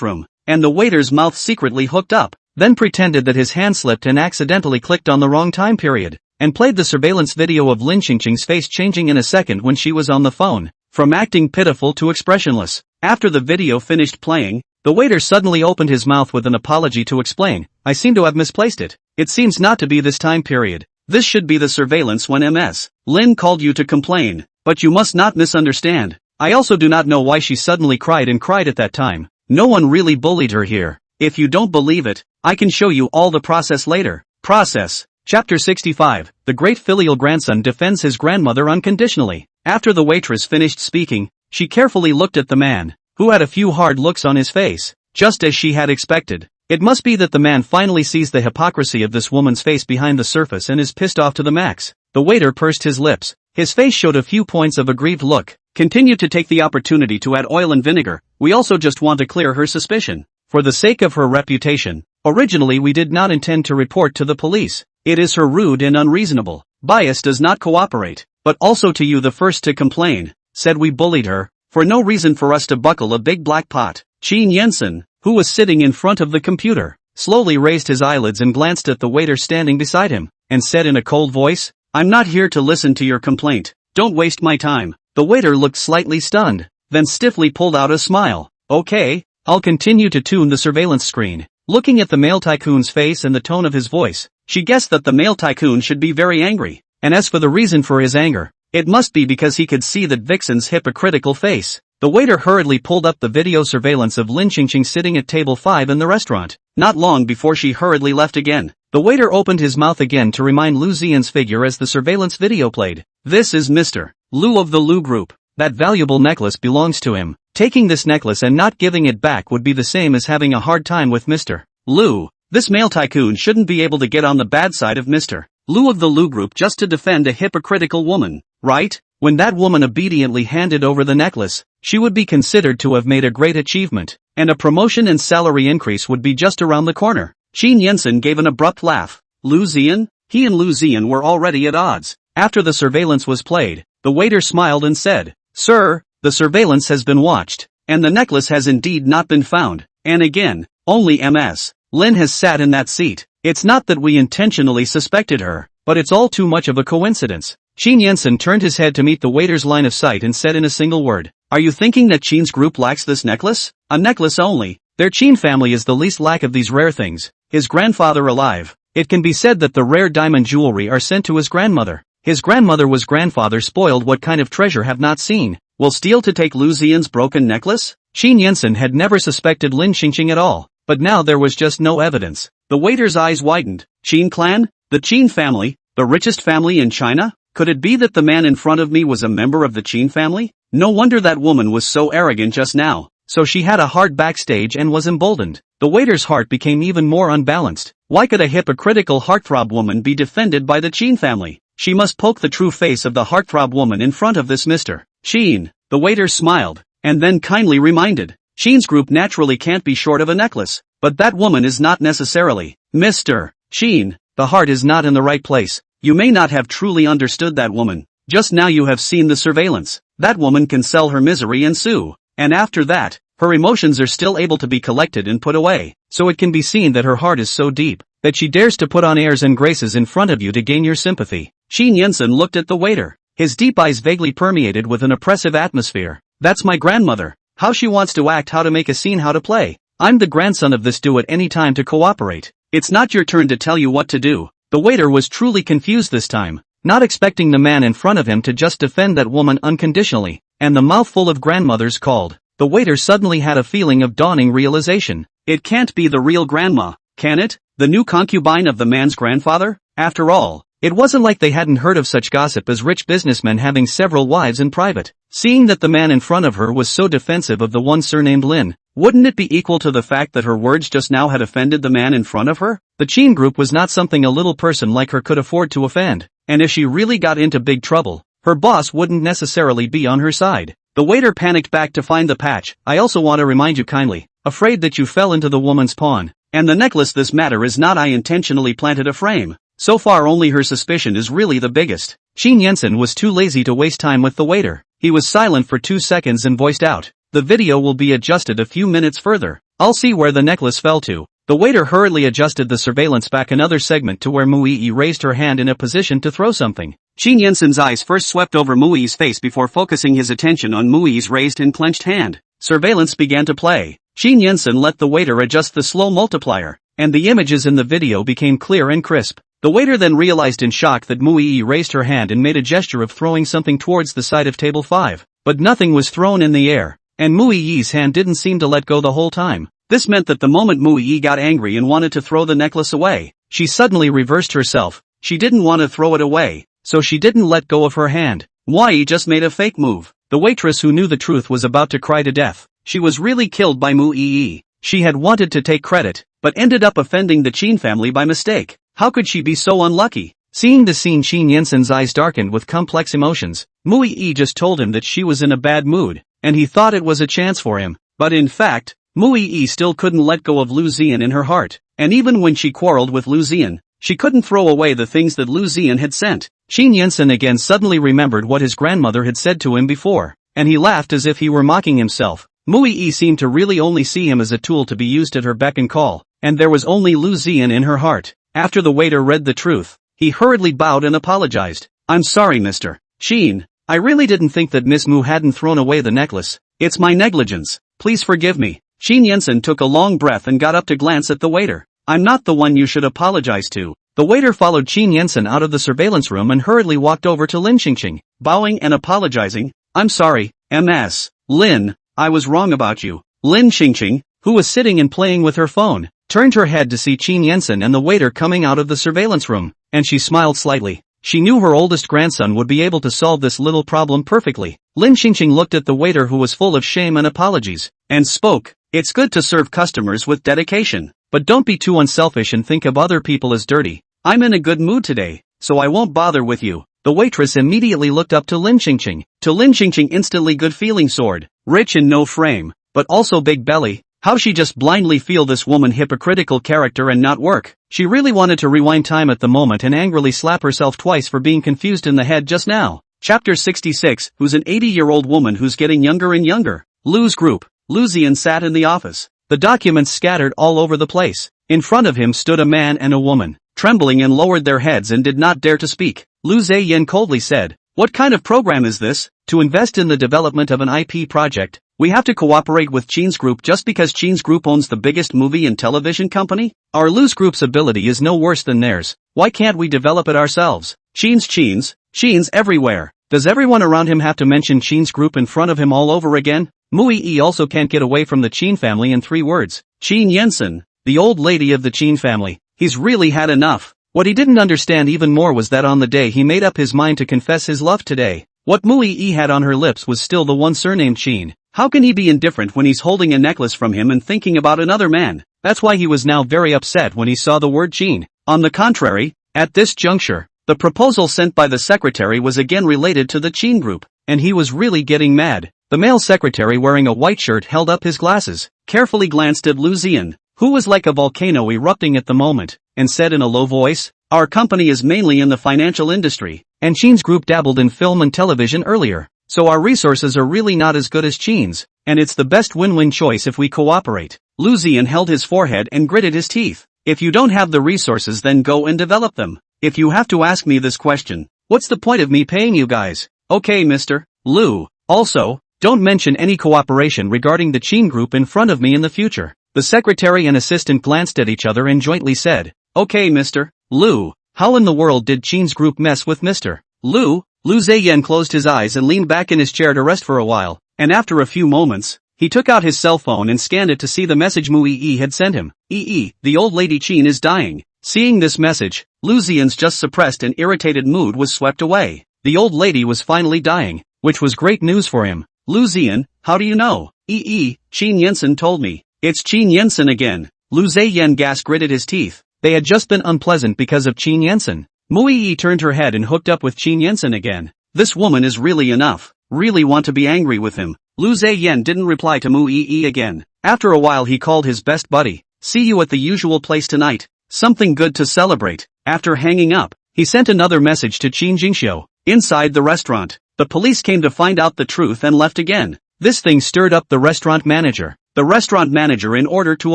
room, and the waiter's mouth secretly hooked up, then pretended that his hand slipped and accidentally clicked on the wrong time period, and played the surveillance video of Lin Xingxing's face changing in a second when she was on the phone, from acting pitiful to expressionless. After the video finished playing, the waiter suddenly opened his mouth with an apology to explain, I seem to have misplaced it. It seems not to be this time period. This should be the surveillance when MS Lin called you to complain, but you must not misunderstand. I also do not know why she suddenly cried at that time. No one really bullied her here. If you don't believe it, I can show you all the process later. Process. Chapter 65. The great filial grandson defends his grandmother unconditionally. After the waitress finished speaking, she carefully looked at the man, who had a few hard looks on his face, just as she had expected. It must be that the man finally sees the hypocrisy of this woman's face behind the surface and is pissed off to the max. The waiter pursed his lips. His face showed a few points of aggrieved look. Continued to take the opportunity to add oil and vinegar. We also just want to clear her suspicion. For the sake of her reputation. Originally we did not intend to report to the police. It is her rude and unreasonable. Bias does not cooperate, but also to you the first to complain, said we bullied her, for no reason for us to buckle a big black pot. Shin Yensen, who was sitting in front of the computer, slowly raised his eyelids and glanced at the waiter standing beside him, and said in a cold voice, I'm not here to listen to your complaint, don't waste my time. The waiter looked slightly stunned, then stiffly pulled out a smile. Okay, I'll continue to tune the surveillance screen. Looking at the male tycoon's face and the tone of his voice, she guessed that the male tycoon should be very angry, and as for the reason for his anger, it must be because he could see that Vixen's hypocritical face. The waiter hurriedly pulled up the video surveillance of Lin Qingqing sitting at table 5 in the restaurant. Not long before she hurriedly left again, the waiter opened his mouth again to remind Lu Xian's figure as the surveillance video played. This is Mr. Lu of the Lu Group. That valuable necklace belongs to him. Taking this necklace and not giving it back would be the same as having a hard time with Mr. Lu. This male tycoon shouldn't be able to get on the bad side of Mr. Lu of the Lu Group just to defend a hypocritical woman, right? When that woman obediently handed over the necklace, she would be considered to have made a great achievement, and a promotion and salary increase would be just around the corner. Shin Yensen gave an abrupt laugh. Lu Xian? He and Lu Xian were already at odds. After the surveillance was played, the waiter smiled and said, Sir, the surveillance has been watched, and the necklace has indeed not been found, and again, only Ms. Lin has sat in that seat. It's not that we intentionally suspected her, but it's all too much of a coincidence. Shin Yensen turned his head to meet the waiter's line of sight and said in a single word, Are you thinking that Qin's group lacks this necklace? A necklace only. Their Qin family is the least lack of these rare things. His grandfather alive. It can be said that the rare diamond jewelry are sent to his grandmother. His grandmother was grandfather spoiled. What kind of treasure have not seen? Will steal to take Lu Xian's broken necklace? Shin Yensen had never suspected Lin Qingqing at all, but now there was just no evidence. The waiter's eyes widened. Qin clan? The Qin family? The richest family in China? Could it be that the man in front of me was a member of the Qin family? No wonder that woman was so arrogant just now. So she had a heart backstage and was emboldened. The waiter's heart became even more unbalanced. Why could a hypocritical heartthrob woman be defended by the Qin family? She must poke the true face of the heartthrob woman in front of this Mr. Qin. The waiter smiled, and then kindly reminded, Qin's group naturally can't be short of a necklace, but that woman is not necessarily Mr. Qin. The heart is not in the right place. You may not have truly understood that woman. Just now you have seen the surveillance. That woman can sell her misery and sue. And after that, her emotions are still able to be collected and put away. So it can be seen that her heart is so deep, that she dares to put on airs and graces in front of you to gain your sympathy. Shin Yensen looked at the waiter. His deep eyes vaguely permeated with an oppressive atmosphere. That's my grandmother. How she wants to act, how to make a scene, how to play. I'm the grandson of this. Do at any time to cooperate. It's not your turn to tell you what to do. The waiter was truly confused this time, not expecting the man in front of him to just defend that woman unconditionally, and the mouthful of grandmothers called. The waiter suddenly had a feeling of dawning realization. It can't be the real grandma, can it? The new concubine of the man's grandfather? After all, it wasn't like they hadn't heard of such gossip as rich businessmen having several wives in private. Seeing that the man in front of her was so defensive of the one surnamed Lin, wouldn't it be equal to the fact that her words just now had offended the man in front of her? The Qin group was not something a little person like her could afford to offend, and if she really got into big trouble, her boss wouldn't necessarily be on her side. The waiter panicked back to find the patch. I also want to remind you kindly, afraid that you fell into the woman's pawn, and the necklace. This matter is not I intentionally planted a frame. So far only her suspicion is really the biggest. Shin Yensen was too lazy to waste time with the waiter. He was silent for 2 seconds and voiced out, the video will be adjusted a few minutes further. I'll see where the necklace fell to. The waiter hurriedly adjusted the surveillance back another segment to where Muyi raised her hand in a position to throw something. Shin Yensen's eyes first swept over Muyi's face before focusing his attention on Muyi's raised and clenched hand. Surveillance began to play. Shin Yensen let the waiter adjust the slow multiplier, and the images in the video became clear and crisp. The waiter then realized in shock that Muyi raised her hand and made a gesture of throwing something towards the side of table 5. But nothing was thrown in the air, and Muyi's hand didn't seem to let go the whole time. This meant that the moment Muyi got angry and wanted to throw the necklace away, she suddenly reversed herself. She didn't want to throw it away, so she didn't let go of her hand. Muyi just made a fake move. The waitress, who knew the truth, was about to cry to death. She was really killed by Muyi. She had wanted to take credit, but ended up offending the Qin family by mistake. How could she be so unlucky? Seeing the scene, Shin Yensen's eyes darkened with complex emotions. Muyi just told him that she was in a bad mood, and he thought it was a chance for him. But in fact, Muyi still couldn't let go of Lu Xian in her heart, and even when she quarreled with Lu Xian, she couldn't throw away the things that Lu Xian had sent. Qin Yensen again suddenly remembered what his grandmother had said to him before, and he laughed as if he were mocking himself. Mu Yi seemed to really only see him as a tool to be used at her beck and call, and there was only Lu Ziyan in her heart. After the waiter read the truth, he hurriedly bowed and apologized. "I'm sorry, Mr. Qin. I really didn't think that Miss Mu hadn't thrown away the necklace. It's my negligence. Please forgive me." Qin Yensen took a long breath and got up to glance at the waiter. "I'm not the one you should apologize to." The waiter followed Qin Yensen out of the surveillance room and hurriedly walked over to Lin Xingqing, bowing and apologizing. "I'm sorry, Ms. Lin, I was wrong about you." Lin Xingqing, who was sitting and playing with her phone, turned her head to see Qin Yensen and the waiter coming out of the surveillance room, and she smiled slightly. She knew her oldest grandson would be able to solve this little problem perfectly. Lin Xingqing looked at the waiter who was full of shame and apologies, and spoke. "It's good to serve customers with dedication, but don't be too unselfish and think of other people as dirty. I'm in a good mood today, so I won't bother with you." The waitress immediately looked up to Lin Xingqing. To Lin Xingqing instantly good feeling soared. Rich in no frame, but also big belly. How she just blindly feel this woman hypocritical character and not work. She really wanted to rewind time at the moment and angrily slap herself twice for being confused in the head just now. Chapter 66, who's an 80-year-old woman who's getting younger and younger. Lu's group. Lu Ziyan sat in the office. The documents scattered all over the place. In front of him stood a man and a woman, trembling and lowered their heads and did not dare to speak. Lu Ziyan coldly said, "What kind of program is this? To invest in the development of an IP project, we have to cooperate with Qin's group just because Qin's group owns the biggest movie and television company? Our Lu's group's ability is no worse than theirs. Why can't we develop it ourselves? Qin's everywhere. Does everyone around him have to mention Qin's group in front of him all over again? Mu Yi also can't get away from the Qin family in 3 words. Qin Yensen, the old lady of the Qin family. He's really had enough." What he didn't understand even more was that on the day he made up his mind to confess his love today, what Mu Yi had on her lips was still the one surnamed Qin. How can he be indifferent when he's holding a necklace from him and thinking about another man? That's why he was now very upset when he saw the word Qin. On the contrary, at this juncture, the proposal sent by the secretary was again related to the Qin group, and he was really getting mad. The male secretary wearing a white shirt held up his glasses, carefully glanced at Lu Ziyan, who was like a volcano erupting at the moment, and said in a low voice, "Our company is mainly in the financial industry, and Qin's group dabbled in film and television earlier, so our resources are really not as good as Qin's, and it's the best win-win choice if we cooperate." Lu Ziyan held his forehead and gritted his teeth. "If you don't have the resources, then go and develop them. If you have to ask me this question, what's the point of me paying you guys? Okay, Mr. Lu. Also, don't mention any cooperation regarding the Qin group in front of me in the future." The secretary and assistant glanced at each other and jointly said, "Okay, Mr. Lu. How in the world did Qin's group mess with Mr. Lu?" Lu Ziyan closed his eyes and leaned back in his chair to rest for a while, and after a few moments, he took out his cell phone and scanned it to see the message Mu Yi had sent him. The old lady Qin is dying." Seeing this message, Lu Ziyan's just suppressed and irritated mood was swept away. The old lady was finally dying, which was great news for him. "Lu Ziyan, how do you know?" Qin Yensen told me." "It's Qin Yensen again." Lu Ziyan gritted his teeth. They had just been unpleasant because of Qin Yensen. Mu Yi turned her head and hooked up with Qin Yensen again. This woman is really enough. Really want to be angry with him. Lu Ziyan didn't reply to Mu Yi again. After a while he called his best buddy. "See you at the usual place tonight. Something good to celebrate." After hanging up, he sent another message to Qin Jingxiu. Inside the restaurant, the police came to find out the truth and left again. This thing stirred up the restaurant manager. The restaurant manager in order to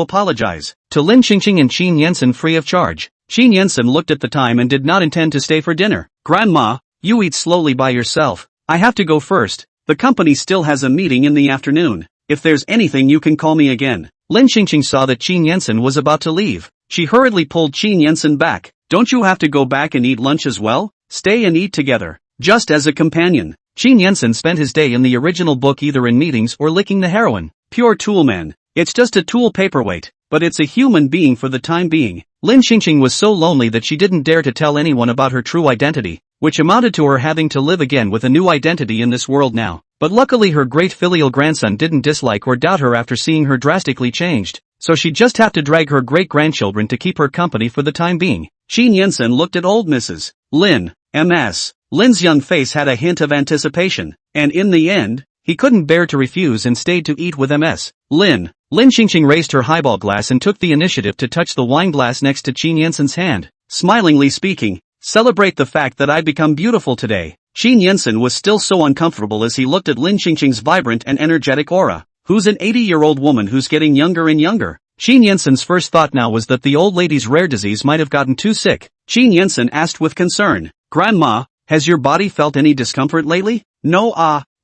apologize to Lin Xingqing and Qin Yensen free of charge. Qin Yensen looked at the time and did not intend to stay for dinner. "Grandma, you eat slowly by yourself. I have to go first. The company still has a meeting in the afternoon. If there's anything you can call me again." Lin Xingqing saw that Qin Yensen was about to leave. She hurriedly pulled Qin Yensen back. "Don't you have to go back and eat lunch as well? Stay and eat together, just as a companion." Qin Yensen spent his day in the original book either in meetings or licking the heroin. Pure toolman. It's just a tool paperweight, but it's a human being for the time being. Lin Xingqing was so lonely that she didn't dare to tell anyone about her true identity, which amounted to her having to live again with a new identity in this world now. But luckily her great filial grandson didn't dislike or doubt her after seeing her drastically changed, so she'd just have to drag her great-grandchildren to keep her company for the time being. Qin Yensen looked at old Mrs. Lin, M.S. Lin's young face had a hint of anticipation, and in the end, he couldn't bear to refuse and stayed to eat with Ms. Lin. Lin Xingqing raised her highball glass and took the initiative to touch the wine glass next to Qin Yensen's hand, smilingly speaking, Celebrate the fact that I become beautiful today. Qin Yinsen was still so uncomfortable as he looked at Lin Qingqing's vibrant and energetic aura. Who's an 80-year-old woman who's getting younger and younger? Qin Yinsen's first thought now was that the old lady's rare disease might have gotten too sick. Qin Yinsen asked with concern, "Grandma, has your body felt any discomfort lately?" "No,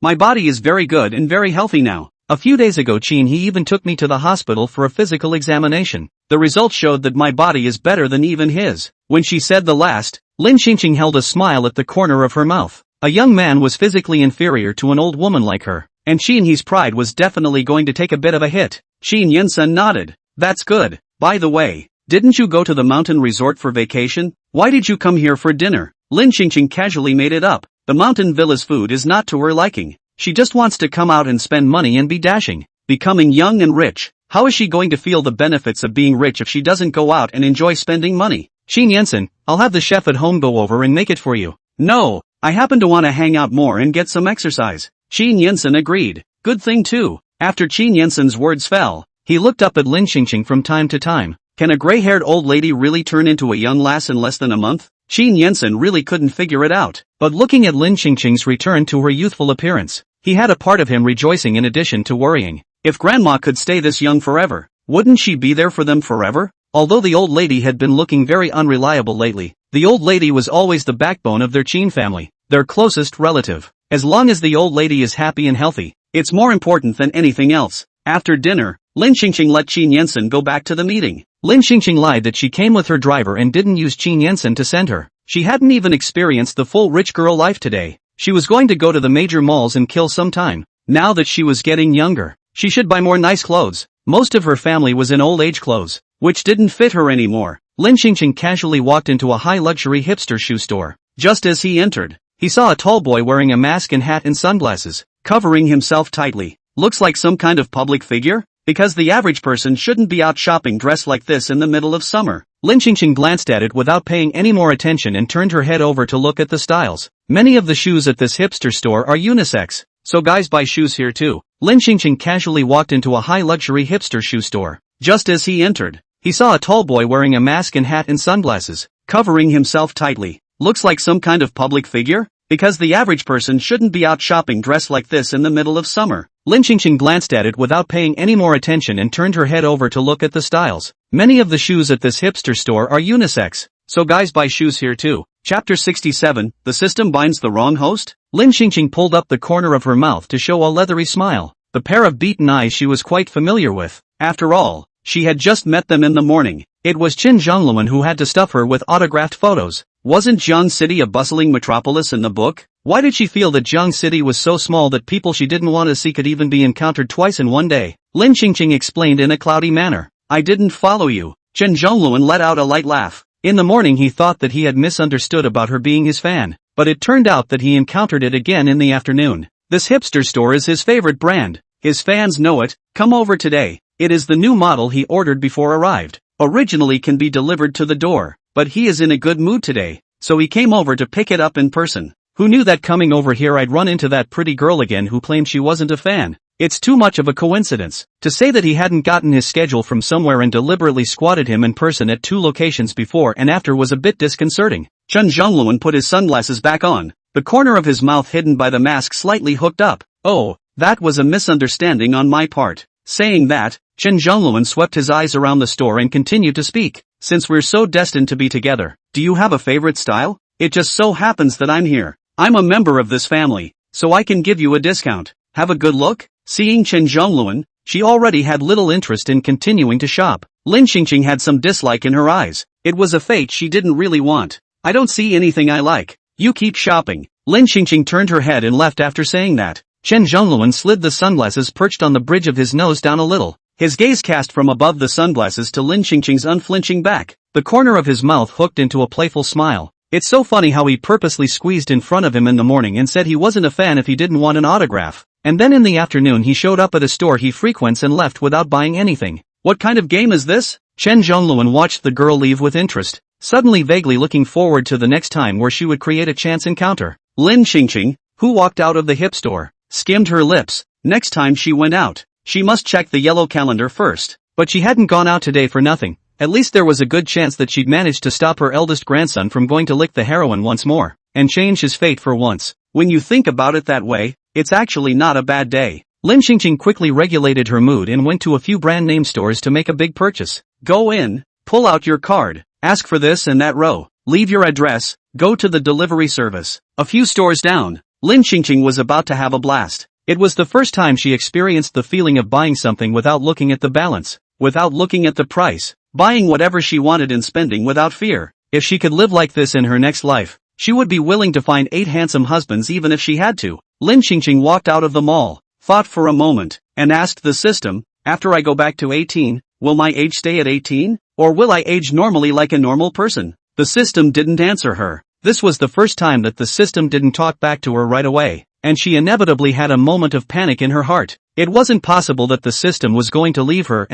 my body is very good and very healthy now. A few days ago Qin he even took me to the hospital for a physical examination. The results showed that my body is better than even his." When she said the last, Lin Qingqing held a smile at the corner of her mouth. A young man was physically inferior to an old woman like her, and Qin He's pride was definitely going to take a bit of a hit. Qin Yinsen nodded. "That's good. By the way, didn't you go to the mountain resort for vacation? Why did you come here for dinner?" Lin Qingqing casually made it up. The mountain villa's food is not to her liking. She just wants to come out and spend money and be dashing. Becoming young and rich. How is she going to feel the benefits of being rich if she doesn't go out and enjoy spending money? "Qin Yinsen, I'll have the chef at home go over and make it for you." "No, I happen to want to hang out more and get some exercise." Qin Yinsen agreed. Good thing too. After Qin Yinsen's words fell, he looked up at Lin Qingqing from time to time. Can a gray-haired old lady really turn into a young lass in less than a month? Qin Yinsen really couldn't figure it out. But looking at Lin Qingqing's return to her youthful appearance, he had a part of him rejoicing in addition to worrying. If Grandma could stay this young forever, wouldn't she be there for them forever? Although the old lady had been looking very unreliable lately, the old lady was always the backbone of their Qin family, their closest relative. As long as the old lady is happy and healthy, it's more important than anything else. After dinner, Lin Qingqing let Qin Yinsen go back to the meeting. Lin Qingqing lied that she came with her driver and didn't use Qin Yinsen to send her. She hadn't even experienced the full rich girl life today. She was going to go to the major malls and kill some time. Now that she was getting younger, she should buy more nice clothes. Most of her family was in old age clothes, which didn't fit her anymore. Lin Qingqing casually walked into a high-luxury hipster shoe store. Just as he entered, he saw a tall boy wearing a mask and hat and sunglasses, covering himself tightly. Looks like some kind of public figure? Because the average person shouldn't be out shopping dressed like this in the middle of summer. Lin Qingqing glanced at it without paying any more attention and turned her head over to look at the styles. Many of the shoes at this hipster store are unisex, so guys buy shoes here too. Lin Qingqing casually walked into a high-luxury hipster shoe store. Just as he entered, he saw a tall boy wearing a mask and hat and sunglasses, covering himself tightly. Looks like some kind of public figure? Because the average person shouldn't be out shopping dressed like this in the middle of summer. Lin Qingqing glanced at it without paying any more attention and turned her head over to look at the styles. Many of the shoes at this hipster store are unisex, so guys buy shoes here too. Chapter 67, The System Binds the Wrong Host? Lin Qingqing pulled up the corner of her mouth to show a leathery smile. The pair of beaten eyes she was quite familiar with. After all, she had just met them in the morning. It was Qin Zhongluan who had to stuff her with autographed photos. Wasn't Jiang City a bustling metropolis in the book? Why did she feel that Jiang City was so small that people she didn't want to see could even be encountered twice in one day? Lin Qingqing explained in a cloudy manner. "I didn't follow you." Qin Zhongluan let out a light laugh. In the morning he thought that he had misunderstood about her being his fan, but it turned out that he encountered it again in the afternoon. This hipster store is his favorite brand. His fans know it. Come over today. It is the new model he ordered before arrived. Originally can be delivered to the door, but he is in a good mood today, so he came over to pick it up in person. Who knew that coming over here I'd run into that pretty girl again who claimed she wasn't a fan? It's too much of a coincidence. To say that he hadn't gotten his schedule from somewhere and deliberately squatted him in person at two locations before and after was a bit disconcerting. Qin Zhongluan put his sunglasses back on, the corner of his mouth hidden by the mask slightly hooked up. "Oh, that was a misunderstanding on my part." Saying that, Qin Zhongluan swept his eyes around the store and continued to speak. "Since we're so destined to be together, do you have a favorite style? It just so happens that I'm here. I'm a member of this family, so I can give you a discount. Have a good look?" Seeing Qin Zhongluan, she already had little interest in continuing to shop. Lin Qingqing had some dislike in her eyes. It was a fate she didn't really want. "I don't see anything I like. You keep shopping." Lin Qingqing turned her head and left after saying that. Qin Zhongluan slid the sunglasses perched on the bridge of his nose down a little. His gaze cast from above the sunglasses to Lin Qingqing's unflinching back. The corner of his mouth hooked into a playful smile. It's so funny how he purposely squeezed in front of him in the morning and said he wasn't a fan if he didn't want an autograph. And then in the afternoon he showed up at a store he frequents and left without buying anything. What kind of game is this? Qin Zhongluan watched the girl leave with interest, suddenly vaguely looking forward to the next time where she would create a chance encounter. Lin Qingqing, who walked out of the hip store, skimmed her lips. Next time she went out, she must check the yellow calendar first. But she hadn't gone out today for nothing. At least there was a good chance that she'd manage to stop her eldest grandson from going to lick the heroin once more, and change his fate for once. When you think about it that way, it's actually not a bad day. Lin Qingqing quickly regulated her mood and went to a few brand name stores to make a big purchase. Go in, pull out your card, ask for this and that row, leave your address, go to the delivery service. A few stores down, Lin Qingqing was about to have a blast. It was the first time she experienced the feeling of buying something without looking at the balance, without looking at the price, buying whatever she wanted and spending without fear. If she could live like this in her next life, she would be willing to find 8 handsome husbands even if she had to. Lin Qingqing walked out of the mall, thought for a moment, and asked the system, after I go back to 18, will my age stay at 18? Or will I age normally like a normal person? The system didn't answer her. This was the first time that the system didn't talk back to her right away, and she inevitably had a moment of panic in her heart. It wasn't possible that the system was going to leave her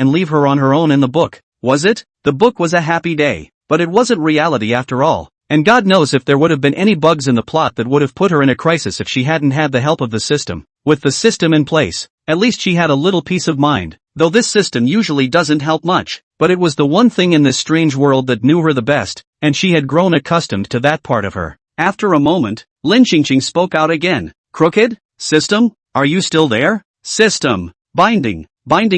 on her own in the book, was it? The book was a happy day, but it wasn't reality after all. And God knows if there would have been any bugs in the plot that would have put her in a crisis if she hadn't had the help of the system. With the system in place, at least she had a little peace of mind, though this system usually doesn't help much, but it was the one thing in this strange world that knew her the best, and she had grown accustomed to that part of her. After a moment, Lin Qingqing spoke out again. Crooked? System? Are you still there? System. Binding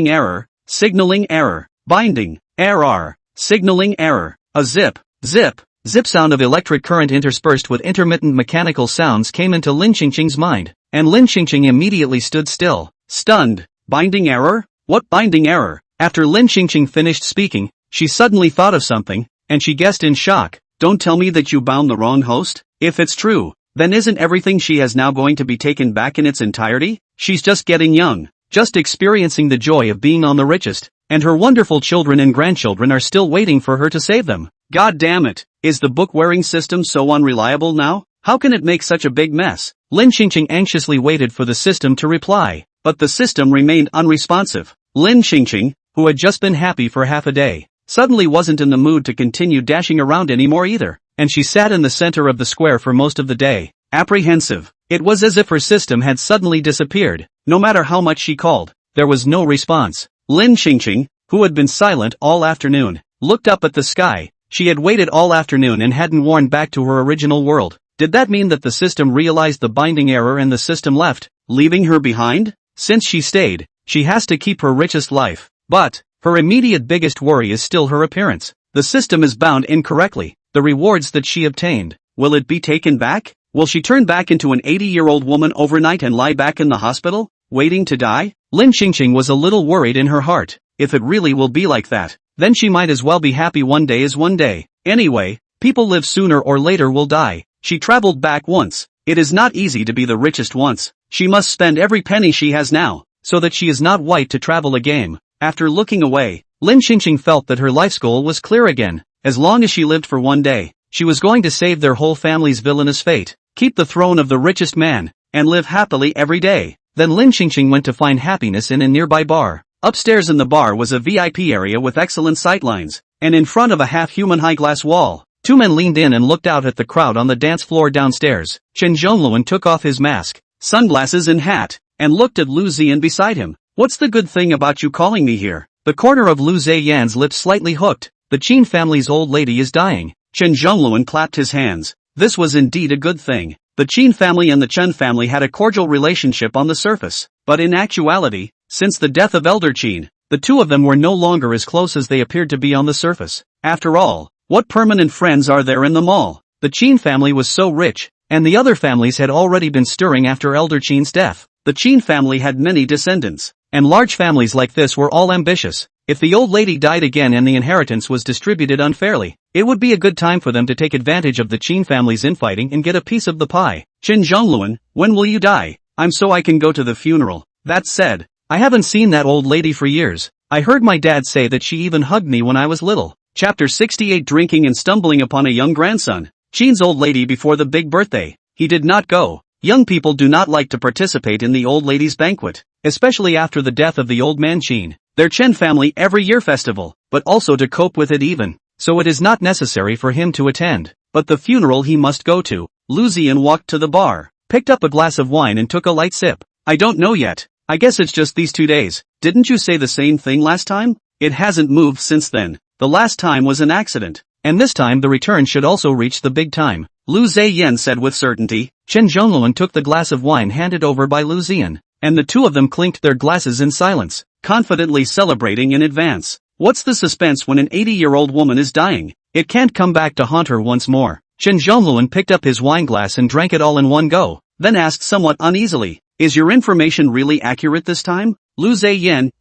error, signaling error, binding, error, signaling error, a zip, zip. Zip sound of electric current interspersed with intermittent mechanical sounds came into Lin Qingqing's mind, and Lin Qingqing immediately stood still, stunned. Binding error? What binding error? After Lin Qingqing finished speaking, she suddenly thought of something, and she guessed in shock. Don't tell me that you bound the wrong host? If it's true, then isn't everything she has now going to be taken back in its entirety? She's just getting young, just experiencing the joy of being on the richest, and her wonderful children and grandchildren are still waiting for her to save them. God damn it, is the book-wearing system so unreliable now? How can it make such a big mess? Lin Qingqing anxiously waited for the system to reply, but the system remained unresponsive. Lin Qingqing, who had just been happy for half a day, suddenly wasn't in the mood to continue dashing around anymore either, and she sat in the center of the square for most of the day, apprehensive. It was as if her system had suddenly disappeared. No matter how much she called, there was no response. Lin Qingqing, who had been silent all afternoon, looked up at the sky. She had waited all afternoon and hadn't worn back to her original world. Did that mean that the system realized the binding error and the system left, leaving her behind? Since she stayed, she has to keep her richest life. But her immediate biggest worry is still her appearance. The system is bound incorrectly. The rewards that she obtained, will it be taken back? Will she turn back into an 80-year-old woman overnight and lie back in the hospital, waiting to die? Lin Qingqing was a little worried in her heart. If it really will be like that, then she might as well be happy one day as one day. Anyway, people live sooner or later will die. She traveled back once. It is not easy to be the richest once. She must spend every penny she has now, so that she is not white to travel again. After looking away, Lin Qingqing felt that her life's goal was clear again. As long as she lived for one day, she was going to save their whole family's villainous fate, keep the throne of the richest man, and live happily every day. Then Lin Qingqing went to find happiness in a nearby bar. Upstairs in the bar was a VIP area with excellent sightlines, and in front of a half-human high-glass wall, 2 men leaned in and looked out at the crowd on the dance floor downstairs. Chen Zhongluan took off his mask, sunglasses and hat, and looked at Lu Ziyan beside him. What's the good thing about you calling me here? The corner of Lu Ziyan's lips slightly hooked. The Qin family's old lady is dying. Chen Zhongluan clapped his hands. This was indeed a good thing. The Qin family and the Chen family had a cordial relationship on the surface, but in actuality, since the death of Elder Qin, the two of them were no longer as close as they appeared to be on the surface. After all, what permanent friends are there in the mall? The Qin family was so rich, and the other families had already been stirring after Elder Qin's death. The Qin family had many descendants, and large families like this were all ambitious. If the old lady died again and the inheritance was distributed unfairly, it would be a good time for them to take advantage of the Qin family's infighting and get a piece of the pie. Chen Zhongluan, when will you die? I'm so I can go to the funeral. That said, I haven't seen that old lady for years. I heard my dad say that she even hugged me when I was little. Chapter 68 Drinking and stumbling upon a young grandson. Qin's old lady before the big birthday. He did not go. Young people do not like to participate in the old lady's banquet, especially after the death of the old man Qin. Their Chen family every year festival, but also to cope with it even, so it is not necessary for him to attend. But the funeral he must go to. Lu Ziyan walked to the bar, picked up a glass of wine and took a light sip. I don't know yet. I guess it's just these 2 days. Didn't you say the same thing last time? It hasn't moved since then. The last time was an accident. And this time the return should also reach the big time, Lu Ziyan said with certainty. Chen Zhongluan took the glass of wine handed over by Lu Ziyan, and the two of them clinked their glasses in silence, confidently celebrating in advance. What's the suspense when an 80-year-old woman is dying? It can't come back to haunt her once more. Chen Zhongluan picked up his wineglass and drank it all in one go, then asked somewhat uneasily, "Is your information really accurate this time?" Lu Ziyan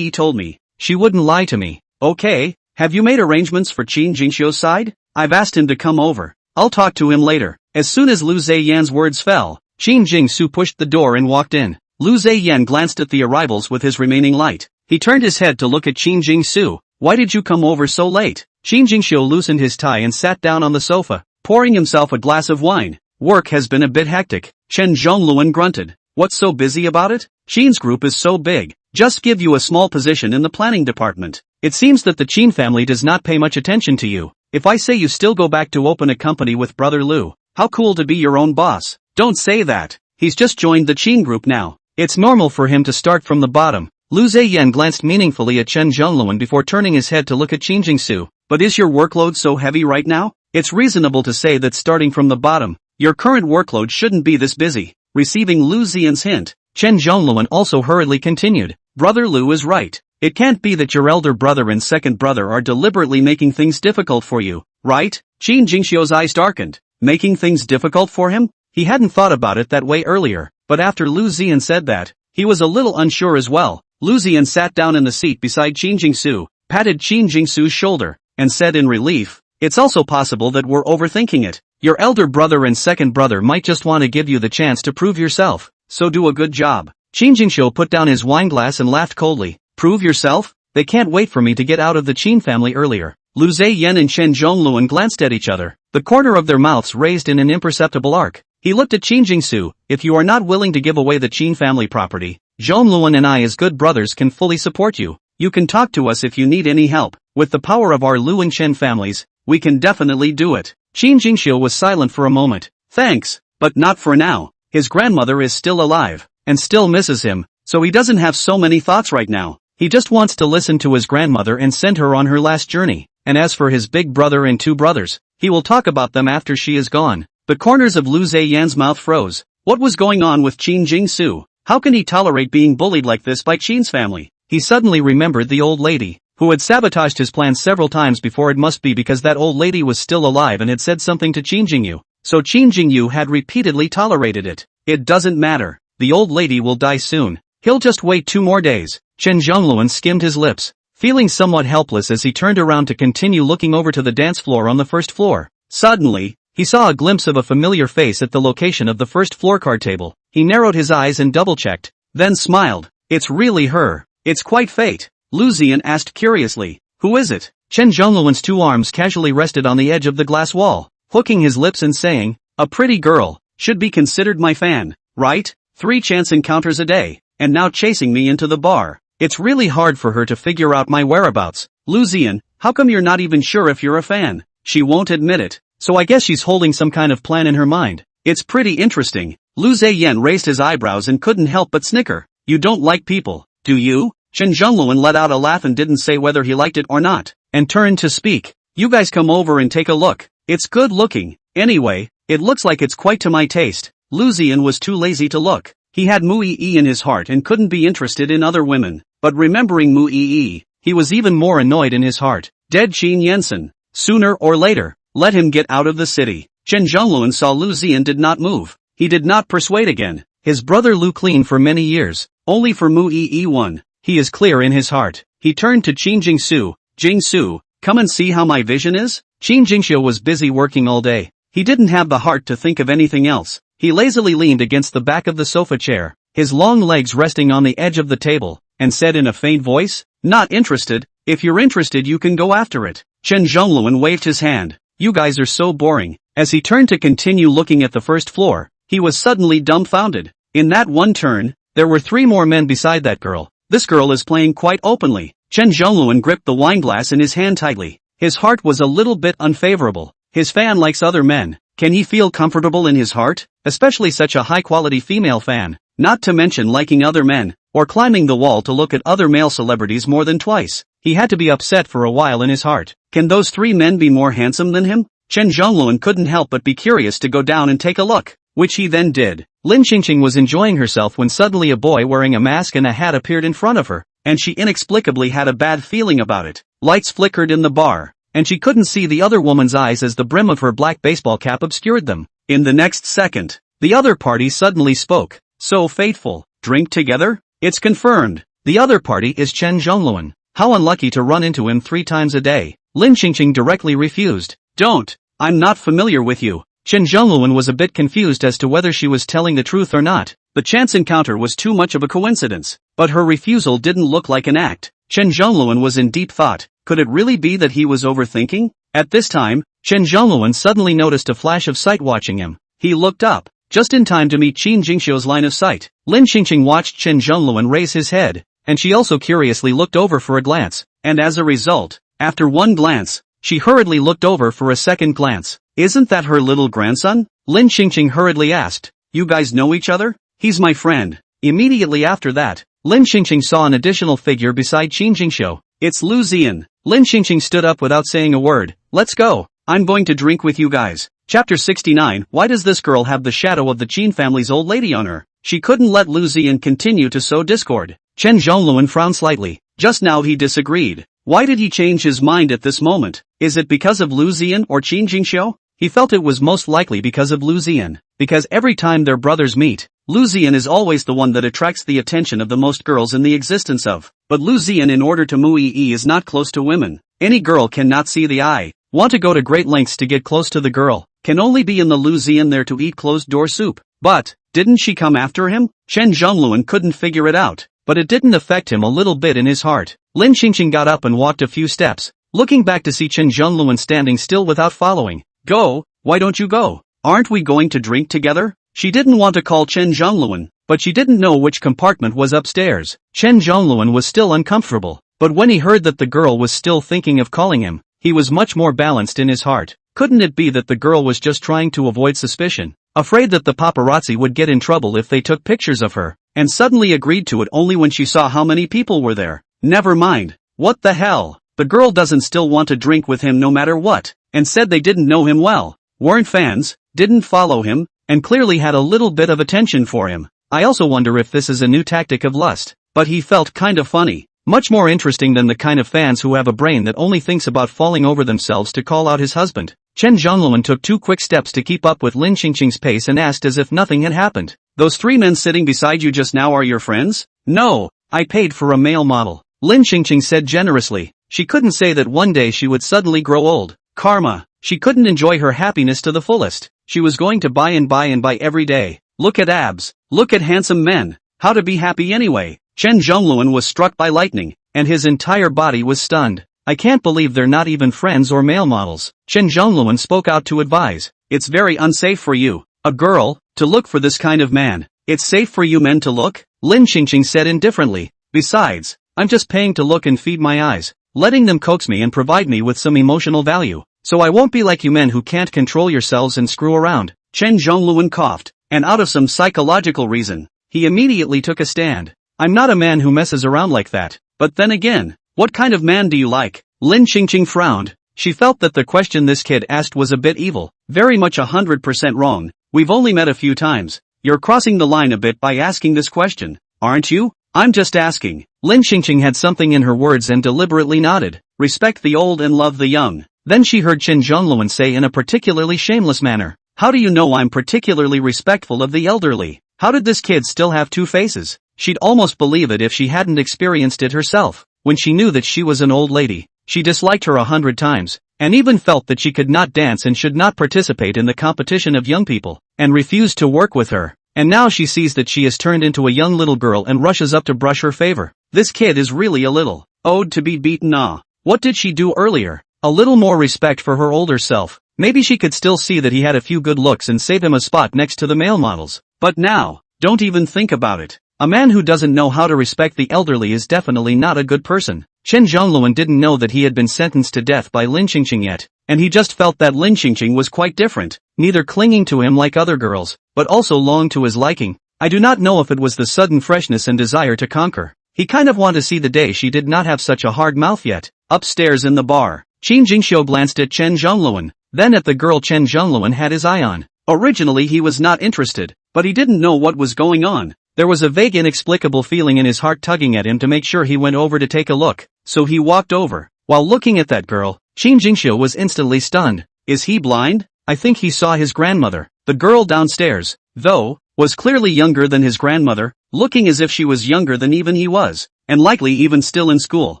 told me. She wouldn't lie to me. Okay, have you made arrangements for Qin Jingxiu's side? I've asked him to come over. I'll talk to him later. As soon as Lu Ziyan's words fell, Qin Jingxiu pushed the door and walked in. Lu Ziyan glanced at the arrivals with his remaining light. He turned his head to look at Qin Jingxiu. "Why did you come over so late?" Qin Jingxiu loosened his tie and sat down on the sofa, pouring himself a glass of wine. "Work has been a bit hectic," Chen Zhongluan grunted. "What's so busy about it? Qin's group is so big. Just give you a small position in the planning department. It seems that the Qin family does not pay much attention to you. If I say you still go back to open a company with brother Lu, how cool to be your own boss." "Don't say that. He's just joined the Qin group now. It's normal for him to start from the bottom." Lu Ziyan glanced meaningfully at Chen Zhongluan before turning his head to look at Qin Jingxiu. "But is your workload so heavy right now? It's reasonable to say that starting from the bottom, your current workload shouldn't be this busy." Receiving Lu Ziyan's hint, Chen Zhongluan also hurriedly continued. "Brother Lu is right. It can't be that your elder brother and second brother are deliberately making things difficult for you, right?" Qin Jingxiu's eyes darkened. Making things difficult for him? He hadn't thought about it that way earlier, but after Lu Ziyan said that, he was a little unsure as well. Lu Ziyan sat down in the seat beside Qin Jingxiu, patted Qin Jingxiu's shoulder, and said in relief, "It's also possible that we're overthinking it. Your elder brother and second brother might just want to give you the chance to prove yourself, so do a good job." Qin Jingxiu put down his wineglass and laughed coldly. "Prove yourself? They can't wait for me to get out of the Qin family earlier." Lu Ziyan and Chen Zhongluan glanced at each other, the corner of their mouths raised in an imperceptible arc. He looked at Qin Jingxiu. "If you are not willing to give away the Qin family property, Zhongluan and I as good brothers can fully support you. You can talk to us if you need any help. With the power of our Lu and Chen families, we can definitely do it." Qin Jingxiu was silent for a moment. "Thanks, but not for now. His grandmother is still alive, and still misses him, so he doesn't have so many thoughts right now. He just wants to listen to his grandmother and send her on her last journey. And as for his big brother and two brothers, he will talk about them after she is gone." The corners of Lu Ziyan's mouth froze. What was going on with Qin Jingxiu? How can he tolerate being bullied like this by Qin's family? He suddenly remembered the old lady, who had sabotaged his plans several times before. It must be because that old lady was still alive and had said something to Qin Jingyu. So Qin Jingyu had repeatedly tolerated it. It doesn't matter. The old lady will die soon. He'll just wait 2 more days. Chen Zhongluan skimmed his lips, feeling somewhat helpless as he turned around to continue looking over to the dance floor on the first floor. Suddenly, he saw a glimpse of a familiar face at the location of the first floor card table. He narrowed his eyes and double-checked, then smiled. "It's really her. It's quite fate." Lu Ziyan asked curiously, "Who is it?" Chen Zhongluan's 2 arms casually rested on the edge of the glass wall, hooking his lips and saying, "A pretty girl, should be considered my fan, right? 3 chance encounters a day, and now chasing me into the bar. It's really hard for her to figure out my whereabouts." "Lu Ziyan, how come you're not even sure if you're a fan?" "She won't admit it, so I guess she's holding some kind of plan in her mind. It's pretty interesting." Lu Ziyan raised his eyebrows and couldn't help but snicker. "You don't like people, do you?" Chen Zhongluan let out a laugh and didn't say whether he liked it or not, and turned to speak. "You guys come over and take a look. It's good looking. Anyway, it looks like it's quite to my taste." Lu Ziyan was too lazy to look. He had Mu Yi in his heart and couldn't be interested in other women, but remembering Mu Yi, he was even more annoyed in his heart. Dead Qin Yensen. Sooner or later, let him get out of the city. Chen Zhongluan saw Lu Ziyan did not move. He did not persuade again. His brother Lu cleaned for many years, only for Mu Yi one. He is clear in his heart. He turned to Qin Jingxiu. "Jingxiu, come and see how my vision is?" Qin Jingxiu was busy working all day. He didn't have the heart to think of anything else. He lazily leaned against the back of the sofa chair, his long legs resting on the edge of the table, and said in a faint voice, "Not interested. If you're interested you can go after it." Chen Zhongluan waved his hand. "You guys are so boring." As he turned to continue looking at the first floor, he was suddenly dumbfounded. In that one turn, there were 3 more men beside that girl. This girl is playing quite openly. Chen Zhongluan gripped the wineglass in his hand tightly. His heart was a little bit unfavorable. His fan likes other men. Can he feel comfortable in his heart? Especially such a high-quality female fan. Not to mention liking other men, or climbing the wall to look at other male celebrities more than twice. He had to be upset for a while in his heart. Can those three men be more handsome than him? Chen Zhongluan couldn't help but be curious to go down and take a look, which he then did. Lin Qingqing was enjoying herself when suddenly a boy wearing a mask and a hat appeared in front of her, and she inexplicably had a bad feeling about it. Lights flickered in the bar, and she couldn't see the other woman's eyes as the brim of her black baseball cap obscured them. In the next second, the other party suddenly spoke. So fateful. Drink together? It's confirmed. The other party is Chen Zhongluan. How unlucky to run into him 3 times a day. Lin Qingqing directly refused. Don't. I'm not familiar with you. Chen Zhongluan was a bit confused as to whether she was telling the truth or not. The chance encounter was too much of a coincidence, but her refusal didn't look like an act. Chen Zhongluan was in deep thought. Could it really be that he was overthinking? At this time, Chen Zhongluan suddenly noticed a flash of sight watching him. He looked up, just in time to meet Qin Jingxiu's line of sight. Lin Qingqing watched Chen Zhongluan raise his head, and she also curiously looked over for a glance, and as a result, after one glance, she hurriedly looked over for a second glance. Isn't that her little grandson? Lin Qingqing hurriedly asked. You guys know each other? He's my friend. Immediately after that, Lin Qingqing saw an additional figure beside Qin Jingxiu. It's Lu Ziyan. Lin Qingqing stood up without saying a word. Let's go. I'm going to drink with you guys. Chapter 69. Why does this girl have the shadow of the Qin family's old lady on her? She couldn't let Lu Ziyan continue to sow discord. Chen Zhongluan frowned slightly. Just now he disagreed. Why did he change his mind at this moment? Is it because of Lu Ziyan or Qin Jingxiu? He felt it was most likely because of Lu Ziyan. Because every time their brothers meet, Lu Ziyan is always the one that attracts the attention of the most girls in the existence of. But Lu Ziyan, in order to Mu Yi, is not close to women. Any girl cannot see the eye. Want to go to great lengths to get close to the girl. Can only be in the Lu Ziyan there to eat closed-door soup. But, didn't she come after him? Chen Zhongluan couldn't figure it out. But it didn't affect him a little bit in his heart. Lin Qingqing got up and walked a few steps, looking back to see Chen Zhongluan standing still without following. Go, why don't you go? Aren't we going to drink together? She didn't want to call Chen Zhongluan, but she didn't know which compartment was upstairs. Chen Zhongluan was still uncomfortable, but when he heard that the girl was still thinking of calling him, he was much more balanced in his heart. Couldn't it be that the girl was just trying to avoid suspicion, afraid that the paparazzi would get in trouble if they took pictures of her, and suddenly agreed to it only when she saw how many people were there? Never mind. What the hell? The girl doesn't still want to drink with him no matter what, and said they didn't know him well, weren't fans, didn't follow him, and clearly had a little bit of attention for him. I also wonder if this is a new tactic of lust, but he felt kind of funny. Much more interesting than the kind of fans who have a brain that only thinks about falling over themselves to call out his husband. Chen Zhongluan took 2 quick steps to keep up with Lin Qingqing's pace and asked as if nothing had happened. Those 3 men sitting beside you just now are your friends? No, I paid for a male model. Lin Qingqing said generously. She couldn't say that one day she would suddenly grow old. Karma. She couldn't enjoy her happiness to the fullest. She was going to buy and buy every day. Look at abs. Look at handsome men. How to be happy anyway? Chen Zhongluan was struck by lightning, and his entire body was stunned. I can't believe they're not even friends or male models. Chen Zhongluan spoke out to advise. It's very unsafe for you, a girl, to look for this kind of man. It's safe for you men to look? Lin Qingqing said indifferently. Besides, I'm just paying to look and feed my eyes, letting them coax me and provide me with some emotional value. So I won't be like you men who can't control yourselves and screw around. Chen Zhongluan coughed, and out of some psychological reason, he immediately took a stand. I'm not a man who messes around like that. But then again, what kind of man do you like? Lin Qingqing frowned. She felt that the question this kid asked was a bit evil, very much 100% wrong. We've only met a few times. You're crossing the line a bit by asking this question, aren't you? I'm just asking. Lin Qingqing had something in her words and deliberately nodded. Respect the old and love the young. Then she heard Chen Zhongluan say in a particularly shameless manner, how do you know I'm particularly respectful of the elderly? How did this kid still have 2 faces? She'd almost believe it if she hadn't experienced it herself. When she knew that she was an old lady, she disliked her 100 times, and even felt that she could not dance and should not participate in the competition of young people, and refused to work with her. And now she sees that she has turned into a young little girl and rushes up to brush her favor. This kid is really a little ode to be beaten. What did she do earlier? A little more respect for her older self. Maybe she could still see that he had a few good looks and save him a spot next to the male models. But now, don't even think about it. A man who doesn't know how to respect the elderly is definitely not a good person. Chen Zhongluan didn't know that he had been sentenced to death by Lin Qingqing yet, and he just felt that Lin Qingqing was quite different, neither clinging to him like other girls, but also longed to his liking. I do not know if it was the sudden freshness and desire to conquer. He kind of wanted to see the day she did not have such a hard mouth yet. Upstairs in the bar, Qin Jingxiu glanced at Chen Zhongluan, then at the girl Chen Zhongluan had his eye on. Originally he was not interested, but he didn't know what was going on. There was a vague inexplicable feeling in his heart tugging at him to make sure he went over to take a look, so he walked over. While looking at that girl, Qin Jingxiu was instantly stunned. Is he blind? I think he saw his grandmother. The girl downstairs, though, was clearly younger than his grandmother, looking as if she was younger than even he was, and likely even still in school.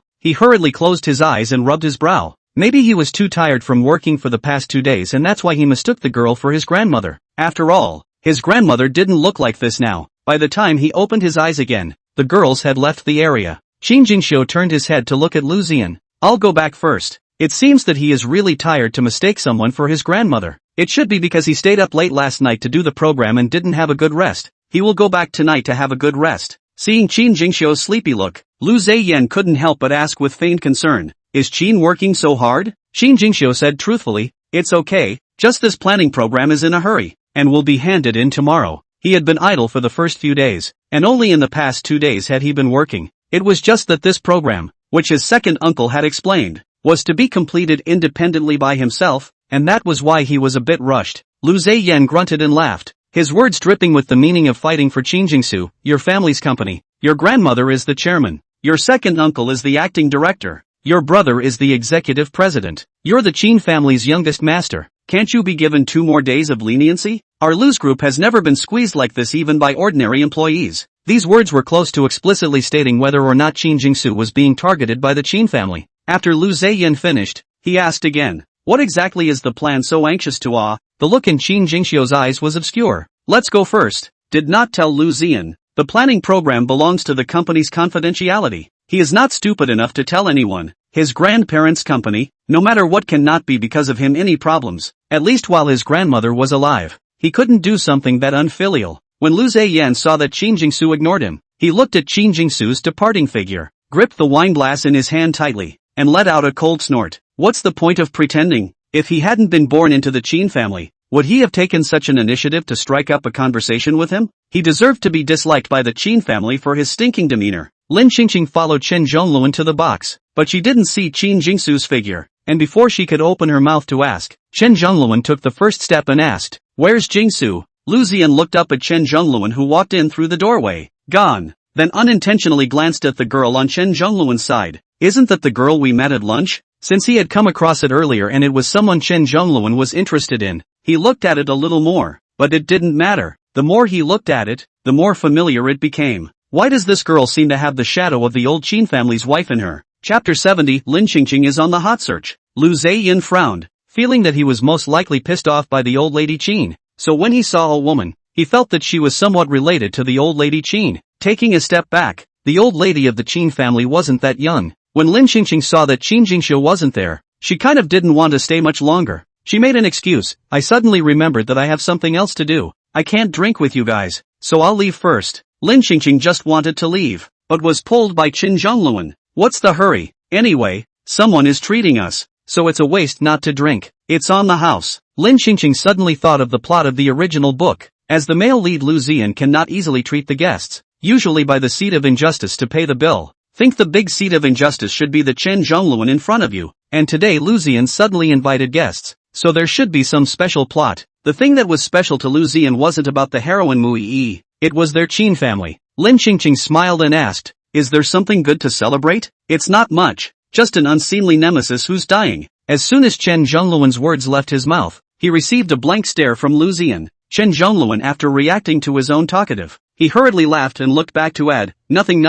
He hurriedly closed his eyes and rubbed his brow. Maybe he was too tired from working for the past 2 days and that's why he mistook the girl for his grandmother. After all, his grandmother didn't look like this now. By the time he opened his eyes again, the girls had left the area. Qin Jingxiu turned his head to look at Lu Ziyan. I'll go back first. It seems that he is really tired to mistake someone for his grandmother. It should be because he stayed up late last night to do the program and didn't have a good rest. He will go back tonight to have a good rest. Seeing Qin Jingxiu's sleepy look, Lu Ziyan couldn't help but ask with feigned concern, is Qin working so hard? Qin Jingxiu said truthfully, it's okay, just this planning program is in a hurry, and will be handed in tomorrow. He had been idle for the first few days, and only in the past 2 days had he been working. It was just that this program, which his second uncle had explained, was to be completed independently by himself, and that was why he was a bit rushed. Lu Ziyan grunted and laughed, his words dripping with the meaning of fighting for Qin Jingxiu. Your family's company. Your grandmother is the chairman. Your second uncle is the acting director. Your brother is the executive president. You're the Qin family's youngest master. Can't you be given 2 more days of leniency? Our Lu's group has never been squeezed like this even by ordinary employees. These words were close to explicitly stating whether or not Qin Jingxiu was being targeted by the Qin family. After Lu Ziyan finished, he asked again, what exactly is the plan so anxious to awe? The look in Qin Jingxiu's eyes was obscure. Let's go first. Did not tell Lu Ziyan. The planning program belongs to the company's confidentiality. He is not stupid enough to tell anyone. His grandparents' company, no matter what, cannot be because of him any problems, at least while his grandmother was alive. He couldn't do something that unfilial. When Lu Ziyan saw that Qin Jingxiu ignored him, he looked at Qin Jingxiu's departing figure, gripped the wine glass in his hand tightly, and let out a cold snort. What's the point of pretending? If he hadn't been born into the Qin family, would he have taken such an initiative to strike up a conversation with him? He deserved to be disliked by the Qin family for his stinking demeanor. Lin Qingqing followed Chen Zhongluan to the box, but she didn't see Qin Jingxiu's figure, and before she could open her mouth to ask, Chen Zhongluan took the first step and asked, where's Jingxiu? Lu Ziyan looked up at Chen Zhongluan who walked in through the doorway. Gone. Then unintentionally glanced at the girl on Chen Zhongluan's side. Isn't that the girl we met at lunch? Since he had come across it earlier and it was someone Chen Zhongluan was interested in, he looked at it a little more, but it didn't matter. The more he looked at it, the more familiar it became. Why does this girl seem to have the shadow of the old Qin family's wife in her? Chapter 70. Lin Qingqing is on the hot search. Lu Ziyan frowned, feeling that he was most likely pissed off by the old lady Qin. So when he saw a woman, he felt that she was somewhat related to the old lady Qin. Taking a step back, the old lady of the Qin family wasn't that young. When Lin Qingqing saw that Qin Jingxiu wasn't there, she kind of didn't want to stay much longer. She made an excuse. I suddenly remembered that I have something else to do. I can't drink with you guys, so I'll leave first. Lin Qingqing just wanted to leave, but was pulled by Chen Zhongluan. What's the hurry? Anyway, someone is treating us, so it's a waste not to drink. It's on the house. Lin Qingqing suddenly thought of the plot of the original book. As the male lead Lu Ziyan cannot easily treat the guests, usually by the seat of injustice to pay the bill. Think the big seat of injustice should be the Chen Zhongluan in front of you, and today Lu Ziyan suddenly invited guests, so there should be some special plot. The thing that was special to Lu Ziyan wasn't about the heroine Mui, it was their Qin family. Lin Qingqing smiled and asked, is there something good to celebrate? It's not much, just an unseemly nemesis who's dying. As soon as Chen Zhongluan's words left his mouth, he received a blank stare from Lu Ziyan. Chen Zhongluan, after reacting to his own talkative, he hurriedly laughed and looked back to add, nothing,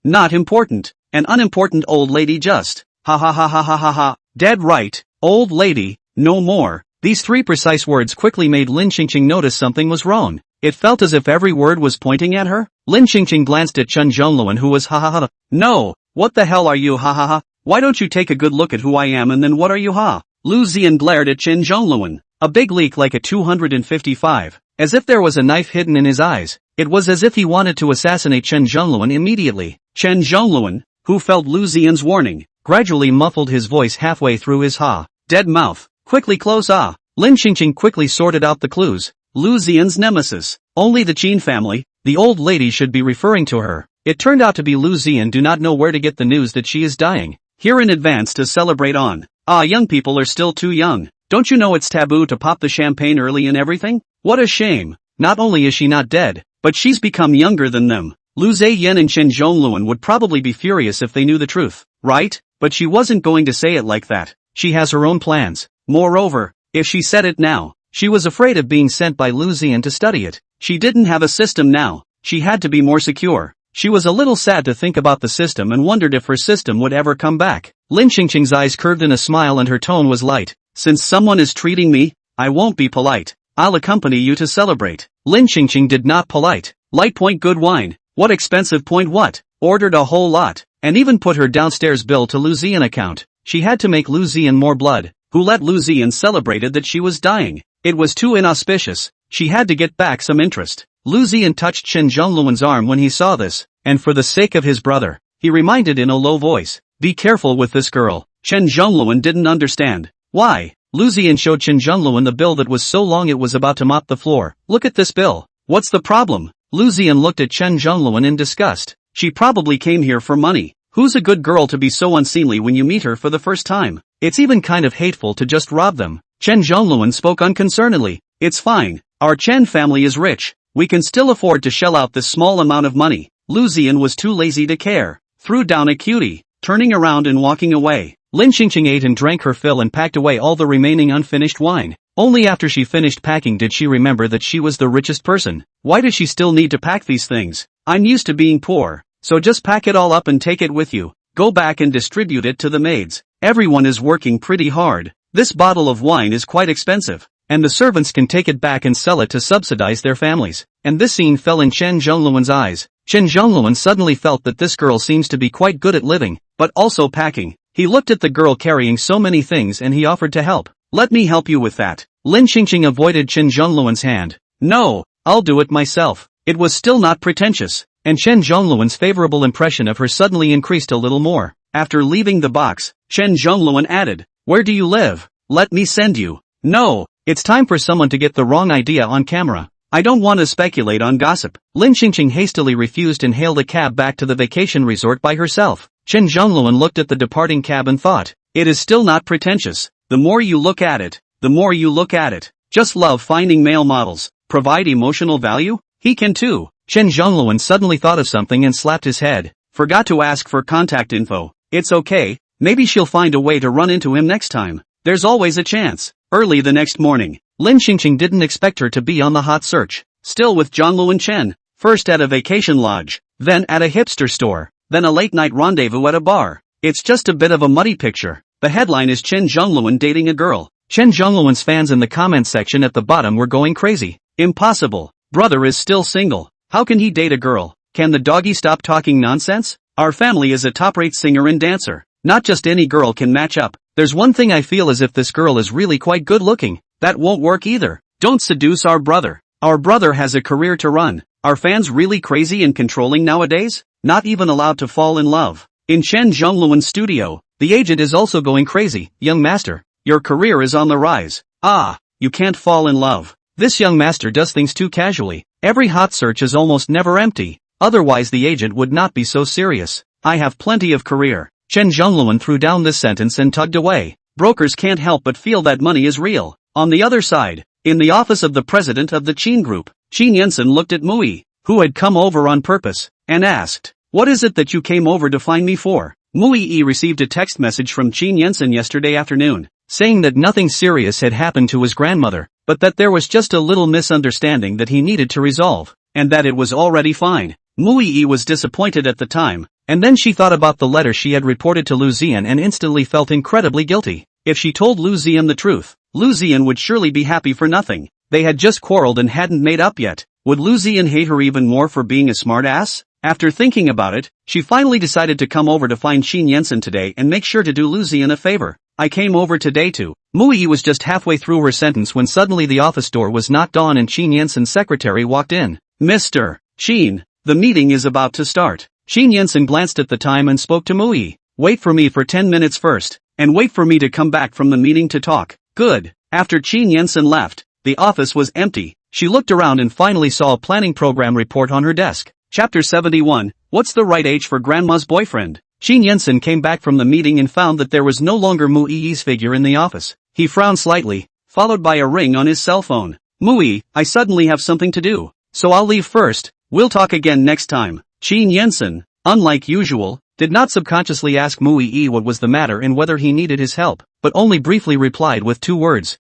not important, an unimportant old lady just, ha ha ha ha ha ha ha, dead right, old lady, no more. These 3 precise words quickly made Lin Qingqing notice something was wrong. It felt as if every word was pointing at her. Lin Qingqing glanced at Chen Zhongluan who was ha ha ha. No, what the hell are you ha ha ha? Why don't you take a good look at who I am and then what are you ha? Lu Ziyan glared at Chen Zhongluan, a big leak like a 255, as if there was a knife hidden in his eyes. It was as if he wanted to assassinate Chen Zhongluan immediately. Chen Zhongluan, who felt Lu Ziyan's warning, gradually muffled his voice halfway through his ha. Dead mouth. Quickly close ah. Lin Qingqing quickly sorted out the clues. Lu Ziyan's nemesis. Only the Qin family, the old lady should be referring to her. It turned out to be Lu Ziyan do not know where to get the news that she is dying. Here in advance to celebrate on. Ah, young people are still too young. Don't you know it's taboo to pop the champagne early and everything? What a shame. Not only is she not dead, but she's become younger than them. Lu Ziyan and Chen Zhongluan would probably be furious if they knew the truth, right? But she wasn't going to say it like that. She has her own plans. Moreover, if she said it now, she was afraid of being sent by Lu Ziyan to study it. She didn't have a system now. She had to be more secure. She was a little sad to think about the system and wondered if her system would ever come back. Lin Qingqing's eyes curved in a smile and her tone was light. Since someone is treating me, I won't be polite. I'll accompany you to celebrate. Lin Qingqing did not polite. Light point good wine. What expensive point what? Ordered a whole lot. And even put her downstairs bill to Lu Ziyan account. She had to make Lu Ziyan more blood. Who let Lu Ziyan celebrated that she was dying. It was too inauspicious. She had to get back some interest. Lu Ziyan touched Chen Zhongluan's arm when he saw this, and for the sake of his brother, he reminded in a low voice, be careful with this girl. Chen Zhongluan didn't understand. Why? Lu Ziyan showed Chen Zhongluan the bill that was so long it was about to mop the floor. Look at this bill. What's the problem? Lu Ziyan looked at Chen Zhongluan in disgust. She probably came here for money. Who's a good girl to be so unseemly when you meet her for the first time? It's even kind of hateful to just rob them. Chen Zhongluan spoke unconcernedly. It's fine. Our Chen family is rich. We can still afford to shell out this small amount of money. Lu Ziyan was too lazy to care. Threw down a cutie, turning around and walking away. Lin Qingqing ate and drank her fill and packed away all the remaining unfinished wine. Only after she finished packing did she remember that she was the richest person. Why does she still need to pack these things? I'm used to being poor. So just pack it all up and take it with you. Go back and distribute it to the maids. Everyone is working pretty hard. This bottle of wine is quite expensive. And the servants can take it back and sell it to subsidize their families. And this scene fell in Chen Zhongluan's eyes. Chen Zhongluan suddenly felt that this girl seems to be quite good at living, but also packing. He looked at the girl carrying so many things and he offered to help. Let me help you with that. Lin Qingqing avoided Chen Zhongluan's hand. No, I'll do it myself. It was still not pretentious. And Chen Zhongluan's favorable impression of her suddenly increased a little more. After leaving the box, Chen Zhongluan added, where do you live? Let me send you. No, it's time for someone to get the wrong idea on camera. I don't want to speculate on gossip. Lin Qingqing hastily refused and hailed a cab back to the vacation resort by herself. Chen Zhongluan looked at the departing cab and thought, it is still not pretentious. The more you look at it, the more you look at it. Just love finding male models. Provide emotional value? He can too. Chen Zhongluan suddenly thought of something and slapped his head. Forgot to ask for contact info. It's okay. Maybe she'll find a way to run into him next time. There's always a chance. Early the next morning, Lin Qingqing didn't expect her to be on the hot search. Still with Zhongluan and Chen. First at a vacation lodge, then at a hipster store, then a late-night rendezvous at a bar. It's just a bit of a muddy picture. The headline is Chen Zhongluan dating a girl. Chen Zhongluan's fans in the comments section at the bottom were going crazy. Impossible. Brother is still single. How can he date a girl? Can the doggy stop talking nonsense? Our family is a top-rate singer and dancer. Not just any girl can match up. There's one thing I feel as if this girl is really quite good looking. That won't work either. Don't seduce our brother. Our brother has a career to run. Are fans really crazy and controlling nowadays? Not even allowed to fall in love. In Chen Zhongluan's studio, the agent is also going crazy. Young master, your career is on the rise. Ah, you can't fall in love. This young master does things too casually. Every hot search is almost never empty. Otherwise the agent would not be so serious. I have plenty of career. Chen Zhongluan threw down this sentence and tugged away. Brokers can't help but feel that money is real. On the other side, in the office of the president of the Qin Group, Qin Yensen looked at Mui, who had come over on purpose, and asked, what is it that you came over to find me for? Mui received a text message from Qin Yensen yesterday afternoon, saying that nothing serious had happened to his grandmother, but that there was just a little misunderstanding that he needed to resolve, and that it was already fine. Mui was disappointed at the time, and then she thought about the letter she had reported to Lu Ziyan and instantly felt incredibly guilty. If she told Lu Ziyan the truth, Lu Ziyan would surely be happy for nothing. They had just quarreled and hadn't made up yet. Would Lu Ziyan hate her even more for being a smartass? After thinking about it, she finally decided to come over to find Qin Yensen today and make sure to do Lu Ziyan a favor. I came over today to. Mui was just halfway through her sentence when suddenly the office door was knocked on and Qin Yensen's secretary walked in. Mr. Qin, the meeting is about to start. Qin Yensen glanced at the time and spoke to Mui. Wait for me for 10 minutes first, and wait for me to come back from the meeting to talk. Good. After Qin Yensen left, the office was empty. She looked around and finally saw a planning program report on her desk. Chapter 71, What's the right age for grandma's boyfriend? Shin Yensen came back from the meeting and found that there was no longer Mu Yi's figure in the office. He frowned slightly, followed by a ring on his cell phone. Mu Yi, I suddenly have something to do, so I'll leave first. We'll talk again next time. Shin Yensen, unlike usual, did not subconsciously ask Mu Yi what was the matter and whether he needed his help, but only briefly replied with 2 words.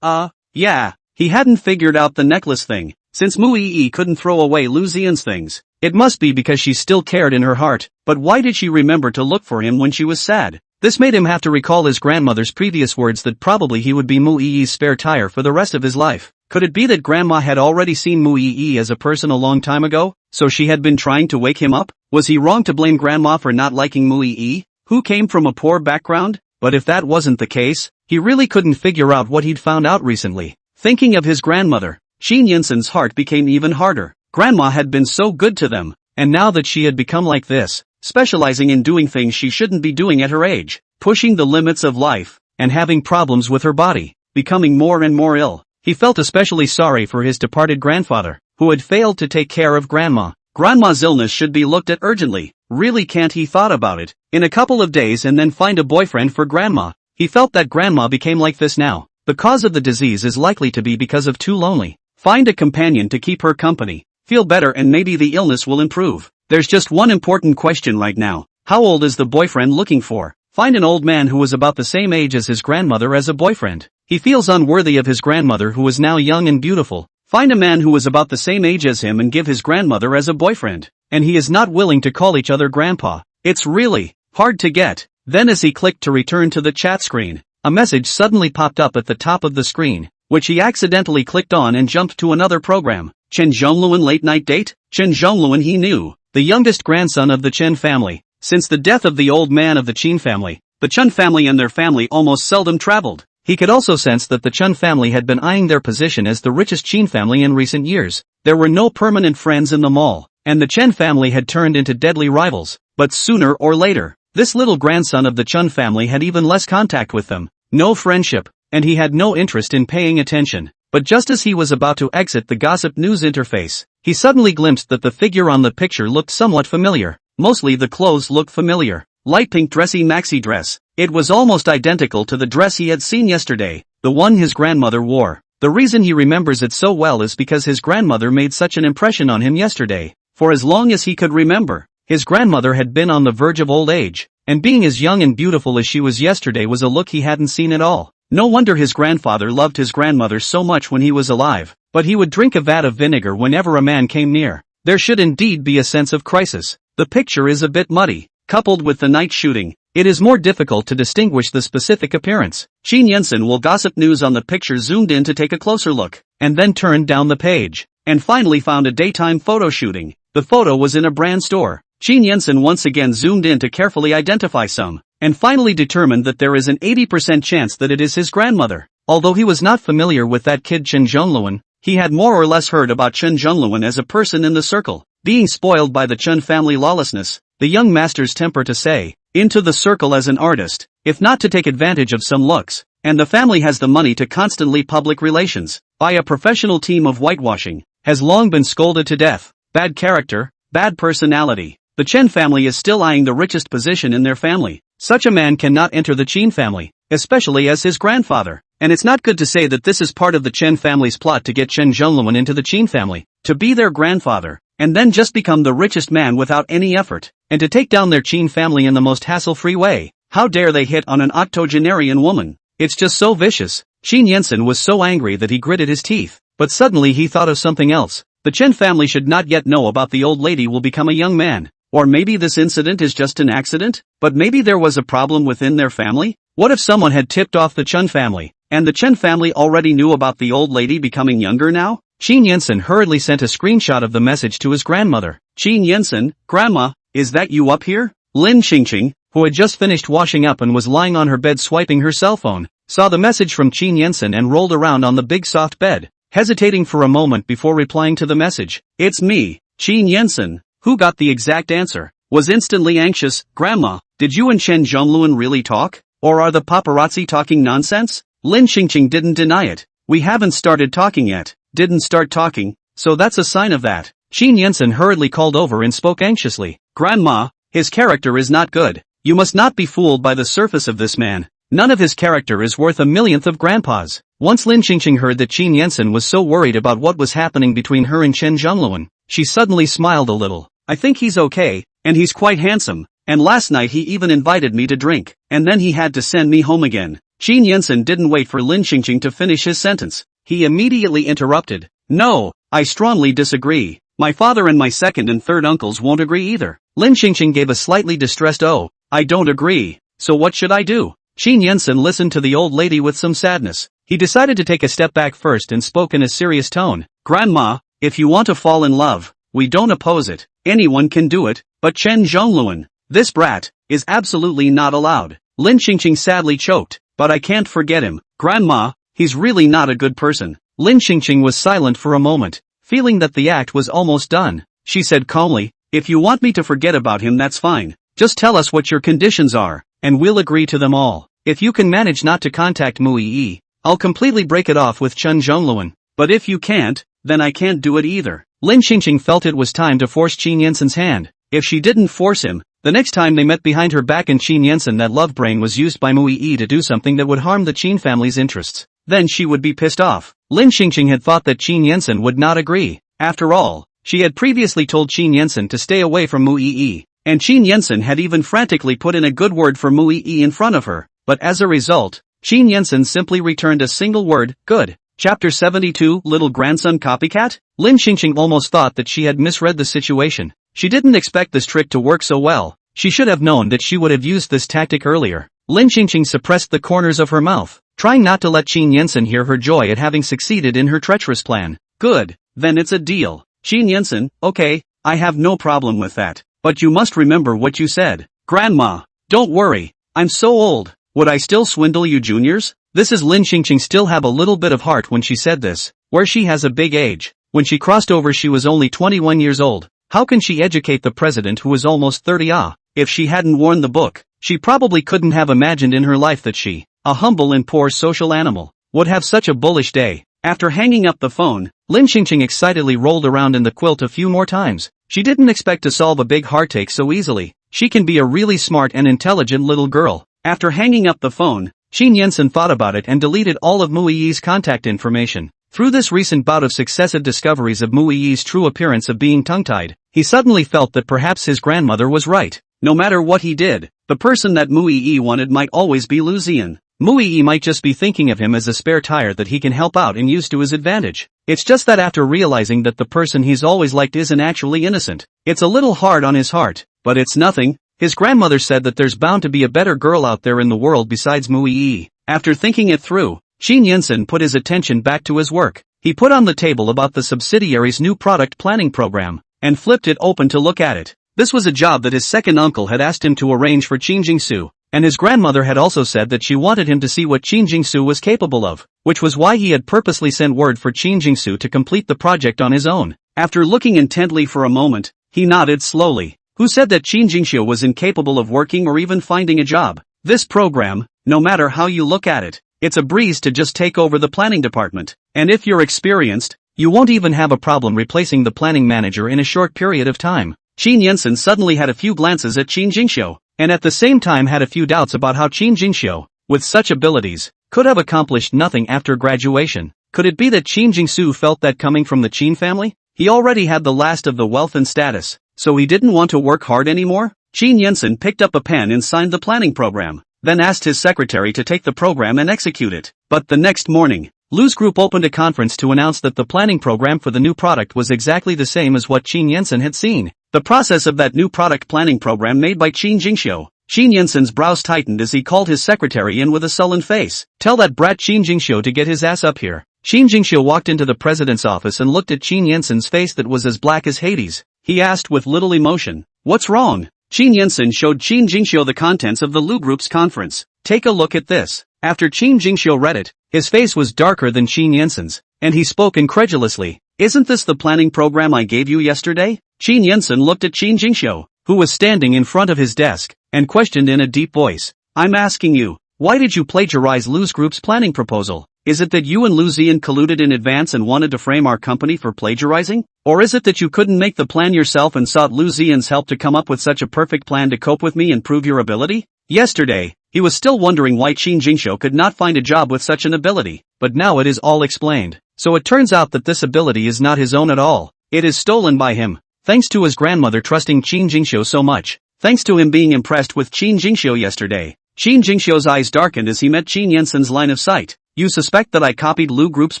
Yeah. He hadn't figured out the necklace thing. Since Mu Yi couldn't throw away Lu Xian's things, it must be because she still cared in her heart, but why did she remember to look for him when she was sad? This made him have to recall his grandmother's previous words that probably he would be Mu Yi's spare tire for the rest of his life. Could it be that grandma had already seen Mu Yi as a person a long time ago, so she had been trying to wake him up? Was he wrong to blame grandma for not liking Mu Yi, who came from a poor background? But if that wasn't the case, he really couldn't figure out what he'd found out recently. Thinking of his grandmother, Shin Yensen's heart became even harder. Grandma had been so good to them, and now that she had become like this, specializing in doing things she shouldn't be doing at her age, pushing the limits of life, and having problems with her body, becoming more and more ill, he felt especially sorry for his departed grandfather, who had failed to take care of grandma. Grandma's illness should be looked at urgently. Really can't he thought about it in a couple of days and then find a boyfriend for grandma? He felt that grandma became like this now. The cause of the disease is likely to be because of too lonely. Find a companion to keep her company. Feel better and maybe the illness will improve. There's just one important question right now. How old is the boyfriend looking for? Find an old man who was about the same age as his grandmother as a boyfriend. He feels unworthy of his grandmother who is now young and beautiful. Find a man who was about the same age as him and give his grandmother as a boyfriend. And he is not willing to call each other grandpa. It's really hard to get. Then as he clicked to return to the chat screen, a message suddenly popped up at the top of the screen, which he accidentally clicked on and jumped to another program. Chen Zhongluan late night date? Chen Zhongluan he knew, the youngest grandson of the Chen family. Since the death of the old man of the Qin family, the Chen family and their family almost seldom traveled. He could also sense that the Chen family had been eyeing their position as the richest Qin family in recent years. There were no permanent friends in the mall, and the Chen family had turned into deadly rivals. But sooner or later, this little grandson of the Chen family had even less contact with them. No friendship, and he had no interest in paying attention. But just as he was about to exit the gossip news interface, he suddenly glimpsed that the figure on the picture looked somewhat familiar. Mostly the clothes looked familiar. Light pink dressy maxi dress. It was almost identical to the dress he had seen yesterday, the one his grandmother wore. The reason he remembers it so well is because his grandmother made such an impression on him yesterday. For as long as he could remember, his grandmother had been on the verge of old age, and being as young and beautiful as she was yesterday was a look he hadn't seen at all. No wonder his grandfather loved his grandmother so much when he was alive, but he would drink a vat of vinegar whenever a man came near. There should indeed be a sense of crisis. The picture is a bit muddy. Coupled with the night shooting, it is more difficult to distinguish the specific appearance. Shin Yensen will gossip news on the picture zoomed in to take a closer look, and then turned down the page, and finally found a daytime photo shooting. The photo was in a brand store. Shin Yensen once again zoomed in to carefully identify some, and finally determined that there is an 80% chance that it is his grandmother. Although he was not familiar with that kid Chen Zhongluan, he had more or less heard about Chen Zhongluan as a person in the circle. Being spoiled by the Chen family lawlessness, the young master's temper to say, into the circle as an artist, if not to take advantage of some looks, and the family has the money to constantly public relations, by a professional team of whitewashing, has long been scolded to death. Bad character, bad personality. The Chen family is still eyeing the richest position in their family. Such a man cannot enter the Qin family, especially as his grandfather. And it's not good to say that this is part of the Chen family's plot to get Chen Zhongluan into the Qin family, to be their grandfather, and then just become the richest man without any effort, and to take down their Qin family in the most hassle-free way. How dare they hit on an octogenarian woman? It's just so vicious. Shin Yensen was so angry that he gritted his teeth. But suddenly he thought of something else. The Chen family should not yet know about the old lady will become a young man. Or maybe this incident is just an accident? But maybe there was a problem within their family? What if someone had tipped off the Chen family, and the Chen family already knew about the old lady becoming younger now? Shin Yensen hurriedly sent a screenshot of the message to his grandmother. Shin Yensen, Grandma, is that you up here? Lin Qingqing, who had just finished washing up and was lying on her bed swiping her cell phone, saw the message from Shin Yensen and rolled around on the big soft bed, hesitating for a moment before replying to the message. It's me, Shin Yensen, who got the exact answer, was instantly anxious. Grandma, did you and Chen Zhongluan really talk? Or are the paparazzi talking nonsense? Lin Qingqing didn't deny it. We haven't started talking yet. Didn't start talking, so that's a sign of that. Shin Yensen hurriedly called over and spoke anxiously. Grandma, his character is not good. You must not be fooled by the surface of this man. None of his character is worth a millionth of Grandpa's. Once Lin Qingqing heard that Qin Yensen was so worried about what was happening between her and Chen Zhongluan, she suddenly smiled a little. I think he's okay, and he's quite handsome, and last night he even invited me to drink, and then he had to send me home again. Qin Yensen didn't wait for Lin Qingqing to finish his sentence. He immediately interrupted. No, I strongly disagree. My father and my second and third uncles won't agree either. Lin Qingqing gave a slightly distressed oh, I don't agree. So what should I do? Qin Yensen listened to the old lady with some sadness. He decided to take a step back first and spoke in a serious tone. Grandma, if you want to fall in love, we don't oppose it. Anyone can do it, but Chen Zhongluan, this brat, is absolutely not allowed. Lin Qingqing sadly choked. But I can't forget him. Grandma, he's really not a good person. Lin Qingqing was silent for a moment, feeling that the act was almost done. She said calmly, if you want me to forget about him, that's fine. Just tell us what your conditions are, and we'll agree to them all. If you can manage not to contact Mu Yi, I'll completely break it off with Chen Zhongluan. But if you can't, then I can't do it either. Lin Qingqing felt it was time to force Qin Yensen's hand. If she didn't force him, the next time they met behind her back and Qin Yensen that love brain was used by Mu Yi to do something that would harm the Qin family's interests, then she would be pissed off. Lin Qingqing had thought that Qin Yensen would not agree. After all, she had previously told Qin Yensen to stay away from Mu Yi, and Qin Yensen had even frantically put in a good word for Mu Yi in front of her, but as a result, Qin Yensen simply returned a single word, good. Chapter 72, Little Grandson Copycat? Lin Qingqing almost thought that she had misread the situation. She didn't expect this trick to work so well. She should have known that she would have used this tactic earlier. Lin Qingqing suppressed the corners of her mouth, trying not to let Qin Yensen hear her joy at having succeeded in her treacherous plan. Good, then it's a deal. Qin Yensen, okay, I have no problem with that. But you must remember what you said. Grandma, don't worry, I'm so old. Would I still swindle you juniors? This is Lin Qingqing still have a little bit of heart when she said this, where she has a big age. When she crossed over she was only 21 years old. How can she educate the president who was almost 30? If she hadn't worn the book, she probably couldn't have imagined in her life that she, a humble and poor social animal, would have such a bullish day. After hanging up the phone, Lin Qingqing excitedly rolled around in the quilt a few more times. She didn't expect to solve a big heartache so easily. She can be a really smart and intelligent little girl. After hanging up the phone, Qin Yensen thought about it and deleted all of Mu Yi's contact information. Through this recent bout of successive discoveries of Mu Yi's true appearance of being tongue-tied, he suddenly felt that perhaps his grandmother was right. No matter what he did, the person that Mu Yi wanted might always be Lu Ziyan. Mu Yi might just be thinking of him as a spare tire that he can help out and use to his advantage. It's just that after realizing that the person he's always liked isn't actually innocent, it's a little hard on his heart. But it's nothing. His grandmother said that there's bound to be a better girl out there in the world besides Mu Yi. After thinking it through, Qin Yensen put his attention back to his work. He put on the table about the subsidiary's new product planning program, and flipped it open to look at it. This was a job that his second uncle had asked him to arrange for Qin Jingsu, and his grandmother had also said that she wanted him to see what Qin Jingsu was capable of, which was why he had purposely sent word for Qin Jingsu to complete the project on his own. After looking intently for a moment, he nodded slowly. Who said that Qin Jingsu was incapable of working or even finding a job? This program, no matter how you look at it, it's a breeze to just take over the planning department. And if you're experienced, you won't even have a problem replacing the planning manager in a short period of time. Qin Yensen suddenly had a few glances at Qin Jingxiu, and at the same time had a few doubts about how Qin Jingxiu, with such abilities, could have accomplished nothing after graduation. Could it be that Qin Jingsu felt that coming from the Qin family? He already had the last of the wealth and status, so he didn't want to work hard anymore? Qin Yensen picked up a pen and signed the planning program, then asked his secretary to take the program and execute it. But the next morning, Lu's group opened a conference to announce that the planning program for the new product was exactly the same as what Qin Yensen had seen. The process of that new product planning program made by Qin Jingxiu. Qin Yensen's brows tightened as he called his secretary in with a sullen face. Tell that brat Qin Jingxiu to get his ass up here. Qin Jingxiu walked into the president's office and looked at Qin Yensen's face that was as black as Hades. He asked with little emotion, "What's wrong?" Qin Yensen showed Qin Jingxiu the contents of the Lu Group's conference. Take a look at this. After Qin Jingxiu read it, his face was darker than Qin Yensen's, and he spoke incredulously. Isn't this the planning program I gave you yesterday? Qin Yensen looked at Qin Jingxiu, who was standing in front of his desk, and questioned in a deep voice. I'm asking you, why did you plagiarize Lu's group's planning proposal? Is it that you and Lu Ziyan colluded in advance and wanted to frame our company for plagiarizing? Or is it that you couldn't make the plan yourself and sought Lu Ziyan's help to come up with such a perfect plan to cope with me and prove your ability? Yesterday, he was still wondering why Qin Jingxiu could not find a job with such an ability, but now it is all explained. So it turns out that this ability is not his own at all. It is stolen by him, thanks to his grandmother trusting Qin Jingxiu so much, thanks to him being impressed with Qin Jingxiu yesterday. Qin Jingxiu's eyes darkened as he met Qin Yensen's line of sight. You suspect that I copied Lu Group's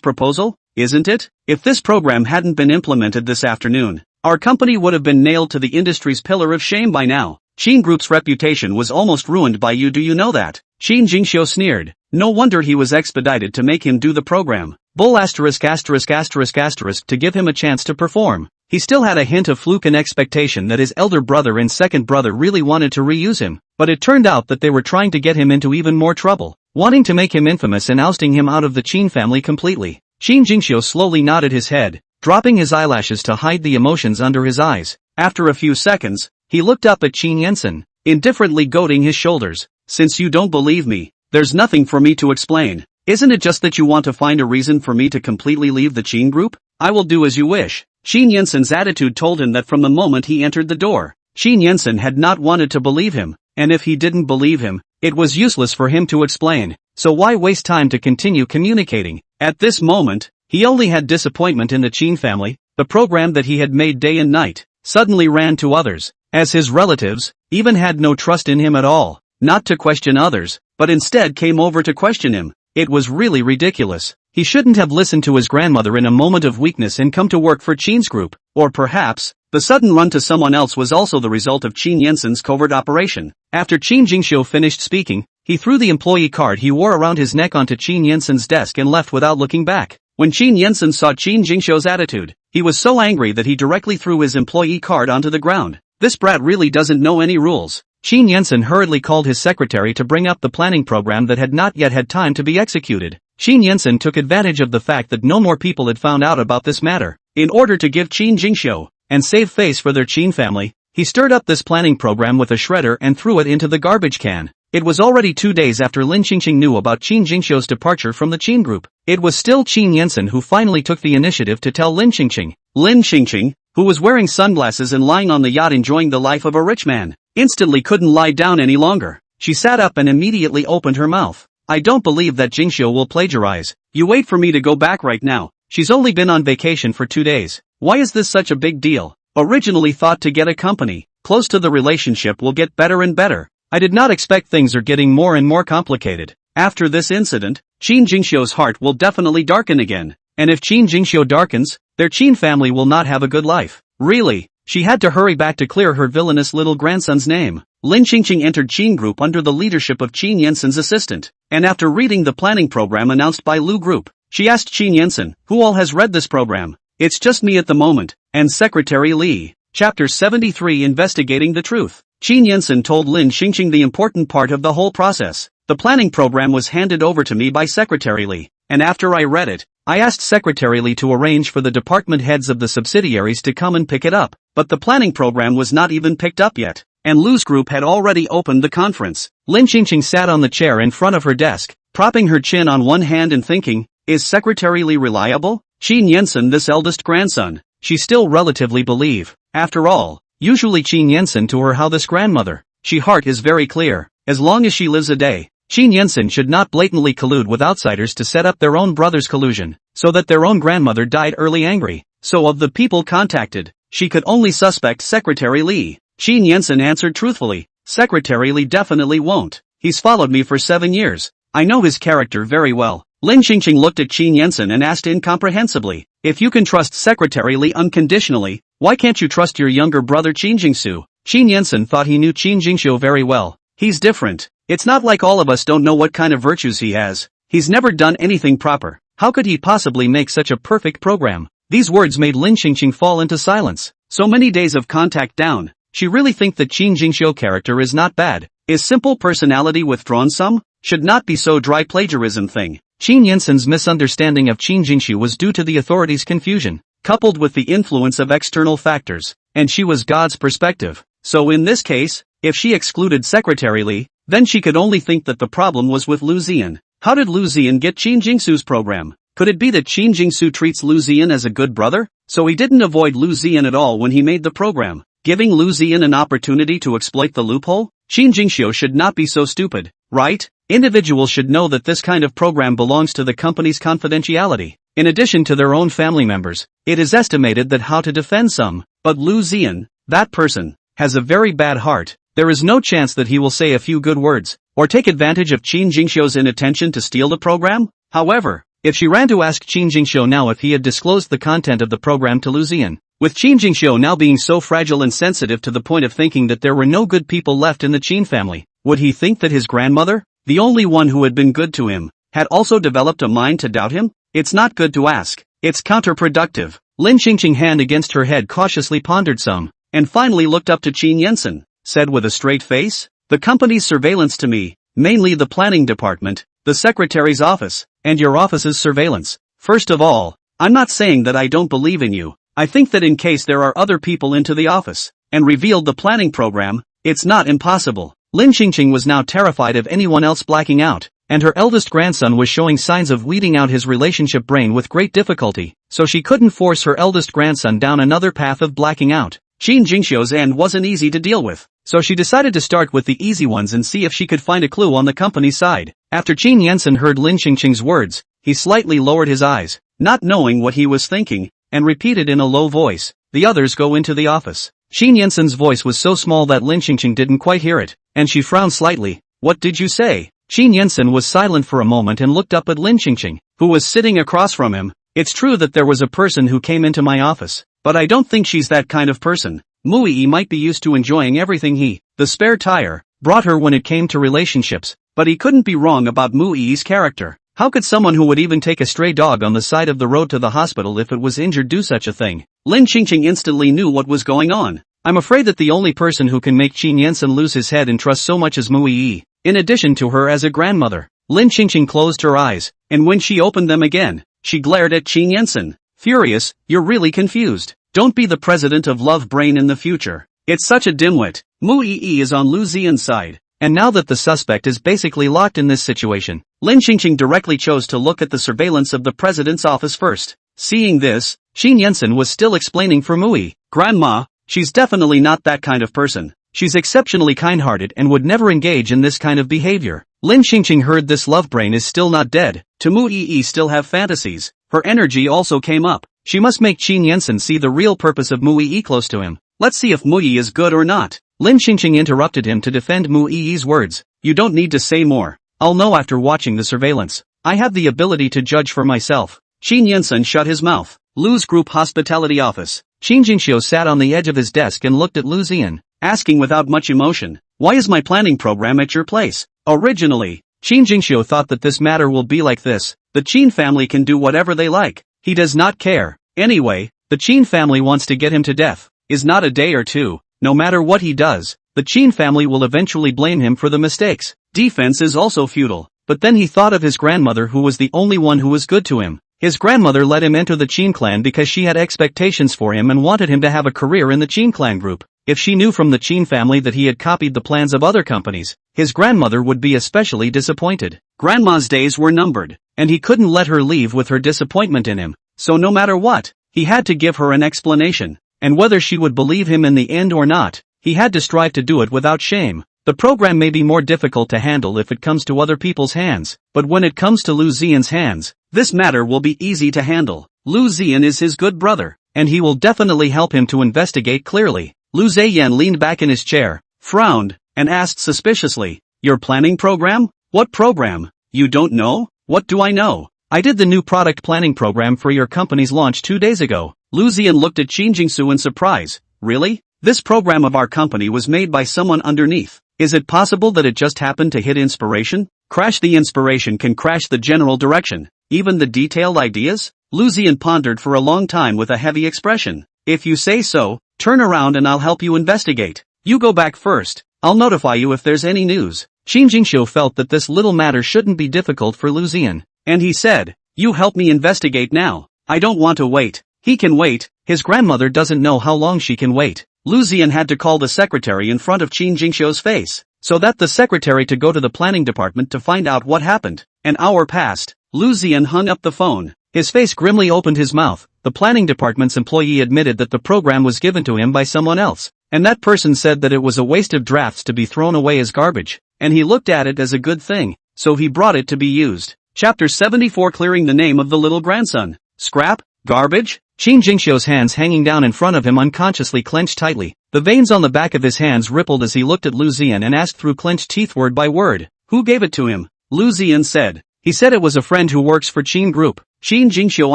proposal, isn't it? If this program hadn't been implemented this afternoon, our company would have been nailed to the industry's pillar of shame by now. Qin Group's reputation was almost ruined by you, do you know that? Qin Jingxiu sneered. No wonder he was expedited to make him do the program. Bull ***** to give him a chance to perform. He still had a hint of fluke and expectation that his elder brother and second brother really wanted to reuse him, but it turned out that they were trying to get him into even more trouble, wanting to make him infamous and ousting him out of the Qin family completely. Qin Jingxiu slowly nodded his head, dropping his eyelashes to hide the emotions under his eyes. After a few seconds, he looked up at Qin Yensen, indifferently goading his shoulders. Since you don't believe me, there's nothing for me to explain. Isn't it just that you want to find a reason for me to completely leave the Qin group? I will do as you wish. Qin Yensen's attitude told him that from the moment he entered the door. Qin Yensen had not wanted to believe him, and if he didn't believe him, it was useless for him to explain, so why waste time to continue communicating? At this moment, he only had disappointment in the Qin family. The program that he had made day and night suddenly ran to others, as his relatives even had no trust in him at all, not to question others, but instead came over to question him. It was really ridiculous. He shouldn't have listened to his grandmother in a moment of weakness and come to work for Qin's group, or perhaps, the sudden run to someone else was also the result of Qin Yensen's covert operation. After Qin Jingxiu finished speaking, he threw the employee card he wore around his neck onto Qin Yensen's desk and left without looking back. When Qin Yensen saw Qin Jingxiu's attitude, he was so angry that he directly threw his employee card onto the ground. This brat really doesn't know any rules. Qin Yensen hurriedly called his secretary to bring up the planning program that had not yet had time to be executed. Qin Yensen took advantage of the fact that no more people had found out about this matter. In order to give Qin Jingxiu and save face for their Qin family, he stirred up this planning program with a shredder and threw it into the garbage can. It was already 2 days after Lin Qingqing knew about Qin Jingxiu's departure from the Qin group. It was still Qin Yensen who finally took the initiative to tell Lin Qingqing. Lin Qingqing, who was wearing sunglasses and lying on the yacht enjoying the life of a rich man, instantly couldn't lie down any longer. She sat up and immediately opened her mouth. I don't believe that Jingxiu will plagiarize. You wait for me to go back right now. She's only been on vacation for 2 days. Why is this such a big deal? Originally thought to get a company close to the relationship will get better and better. I did not expect things are getting more and more complicated. After this incident, Qin Jingxiu's heart will definitely darken again. And if Qin Jingxiu darkens, their Qin family will not have a good life. Really, she had to hurry back to clear her villainous little grandson's name. Lin Qingqing entered Qin Group under the leadership of Qin Yensen's assistant, and after reading the planning program announced by Lu Group, she asked Qin Yensen, who all has read this program? It's just me at the moment, and Secretary Li. Chapter 73 Investigating the Truth. Qin Yensen told Lin Qingqing the important part of the whole process. The planning program was handed over to me by Secretary Li, and after I read it, I asked Secretary Li to arrange for the department heads of the subsidiaries to come and pick it up, but the planning program was not even picked up yet, and Lu's group had already opened the conference. Lin Qingqing sat on the chair in front of her desk, propping her chin on one hand and thinking, is Secretary Li reliable? Qin Yensen, this eldest grandson, she still relatively believe. After all, usually Qin Yensen to her how this grandmother, she heart is very clear, as long as she lives a day. Qin Yensen should not blatantly collude with outsiders to set up their own brother's collusion, so that their own grandmother died early angry. So of the people contacted, she could only suspect Secretary Li. Qin Yensen answered truthfully, Secretary Li definitely won't. He's followed me for 7 years. I know his character very well. Lin Qingqing looked at Qin Yensen and asked incomprehensibly, if you can trust Secretary Li unconditionally, why can't you trust your younger brother Qin Jingxiu? Qin Yensen thought he knew Qin Jingxiu very well. He's different. It's not like all of us don't know what kind of virtues he has. He's never done anything proper. How could he possibly make such a perfect program? These words made Lin Qingqing fall into silence. So many days of contact down, she really think that Qin Jingxiu character is not bad. Is simple personality withdrawn some? Should not be so dry plagiarism thing. Qin Yensen's misunderstanding of Qin Jingxiu was due to the authorities' confusion, coupled with the influence of external factors, and she was God's perspective. So in this case, if she excluded Secretary Li, then she could only think that the problem was with Lu Ziyan. How did Lu Ziyan get Qin Jingsu's program? Could it be that Qin Jingsu treats Lu Ziyan as a good brother? So he didn't avoid Lu Ziyan at all when he made the program, giving Lu Ziyan an opportunity to exploit the loophole? Qin Jingxiu should not be so stupid, right? Individuals should know that this kind of program belongs to the company's confidentiality. In addition to their own family members, it is estimated that how to defend some, but Lu Ziyan, that person, has a very bad heart. There is no chance that he will say a few good words, or take advantage of Qin Jingxiu's inattention to steal the program. However, if she ran to ask Qin Jingxiu now if he had disclosed the content of the program to Lu Ziyan, with Qin Jingxiu now being so fragile and sensitive to the point of thinking that there were no good people left in the Qin family, would he think that his grandmother, the only one who had been good to him, had also developed a mind to doubt him? It's not good to ask. It's counterproductive. Lin Qingqing, hand against her head, cautiously pondered some, and finally looked up to Qin Yensen, said with a straight face, "The company's surveillance to me, mainly the planning department, the secretary's office, and your office's surveillance. First of all, I'm not saying that I don't believe in you. I think that in case there are other people into the office, and revealed the planning program, it's not impossible." Lin Qingqing was now terrified of anyone else blacking out, and her eldest grandson was showing signs of weeding out his relationship brain with great difficulty, so she couldn't force her eldest grandson down another path of blacking out. Qin Jingxiu's end wasn't easy to deal with, so she decided to start with the easy ones and see if she could find a clue on the company's side. After Qin Yensen heard Lin Qingqing's words, he slightly lowered his eyes, not knowing what he was thinking, and repeated in a low voice, "The others go into the office." Qin Yensen's voice was so small that Lin Qingqing didn't quite hear it, and she frowned slightly. "What did you say?" Qin Yensen was silent for a moment and looked up at Lin Qingqing, who was sitting across from him. "It's true that there was a person who came into my office, but I don't think she's that kind of person. Muyi might be used to enjoying everything he, the spare tire, brought her when it came to relationships, but he couldn't be wrong about Muyi's character. How could someone who would even take a stray dog on the side of the road to the hospital if it was injured do such a thing?" Lin Qingqing instantly knew what was going on. "I'm afraid that the only person who can make Qin Yensen lose his head and trust so much is Muyi, in addition to her as a grandmother." Lin Qingqing closed her eyes, and when she opened them again, she glared at Qin Yensen. "Furious, you're really confused. Don't be the president of Love Brain in the future. It's such a dimwit. Muyi is on Lu Ziyan's side, and now that the suspect is basically locked in this situation, Lin Qingqing directly chose to look at the surveillance of the president's office first. Seeing this, Qin Yensen was still explaining for Muyi. "Grandma, she's definitely not that kind of person. She's exceptionally kind-hearted and would never engage in this kind of behavior." Lin Qingqing heard this love brain is still not dead. To Muyi still have fantasies. Her energy also came up. She must make Qin Yensen see the real purpose of Muyi close to him. "Let's see if Muyi is good or not." Lin Qingqing interrupted him to defend Muyi's words. "You don't need to say more. I'll know after watching the surveillance. I have the ability to judge for myself." Qin Yensen shut his mouth. Lu's group hospitality office. Qin Jingxiu sat on the edge of his desk and looked at Lu Ziyan, asking without much emotion, "Why is my planning program at your place?" Originally, Qin Jingxiu thought that this matter will be like this. The Qin family can do whatever they like. He does not care. Anyway, the Qin family wants to get him to death. Is not a day or two. No matter what he does, the Qin family will eventually blame him for the mistakes. Defense is also futile. But then he thought of his grandmother, who was the only one who was good to him. His grandmother let him enter the Qin clan because she had expectations for him and wanted him to have a career in the Qin clan group. If she knew from the Qin family that he had copied the plans of other companies, his grandmother would be especially disappointed. Grandma's days were numbered, and he couldn't let her leave with her disappointment in him. So no matter what, he had to give her an explanation, and whether she would believe him in the end or not, he had to strive to do it without shame. The program may be more difficult to handle if it comes to other people's hands, but when it comes to Lu Ziyan's hands, this matter will be easy to handle. Lu Ziyan is his good brother, and he will definitely help him to investigate clearly. Lu Ziyan leaned back in his chair, frowned, and asked suspiciously, "Your planning program? What program? You don't know? What do I know? I did the new product planning program for your company's launch 2 days ago." Lu Ziyan looked at Qin Jingsu in surprise. "Really? This program of our company was made by someone underneath. Is it possible that it just happened to hit inspiration? Crash the inspiration can crash the general direction, even the detailed ideas?" Lu Ziyan pondered for a long time with a heavy expression. "If you say so, turn around and I'll help you investigate. You go back first. I'll notify you if there's any news." Qin Jingxiu felt that this little matter shouldn't be difficult for Lu Ziyan, and he said, "You help me investigate now. I don't want to wait." He can wait. His grandmother doesn't know how long she can wait. Lu Ziyan had to call the secretary in front of Qin Jingxiu's face, so that the secretary to go to the planning department to find out what happened. An hour passed. Lu Ziyan hung up the phone. His face grimly opened his mouth. The planning department's employee admitted that the program was given to him by someone else, and that person said that it was a waste of drafts to be thrown away as garbage, and he looked at it as a good thing, so he brought it to be used. Chapter 74 Clearing the name of the little grandson. Scrap? Garbage? Qin Jingxiu's hands hanging down in front of him unconsciously clenched tightly. The veins on the back of his hands rippled as he looked at Lu Ziyan and asked through clenched teeth word by word. Who gave it to him? Lu Ziyan said. He said it was a friend who works for Qin Group. Qin Jingxiu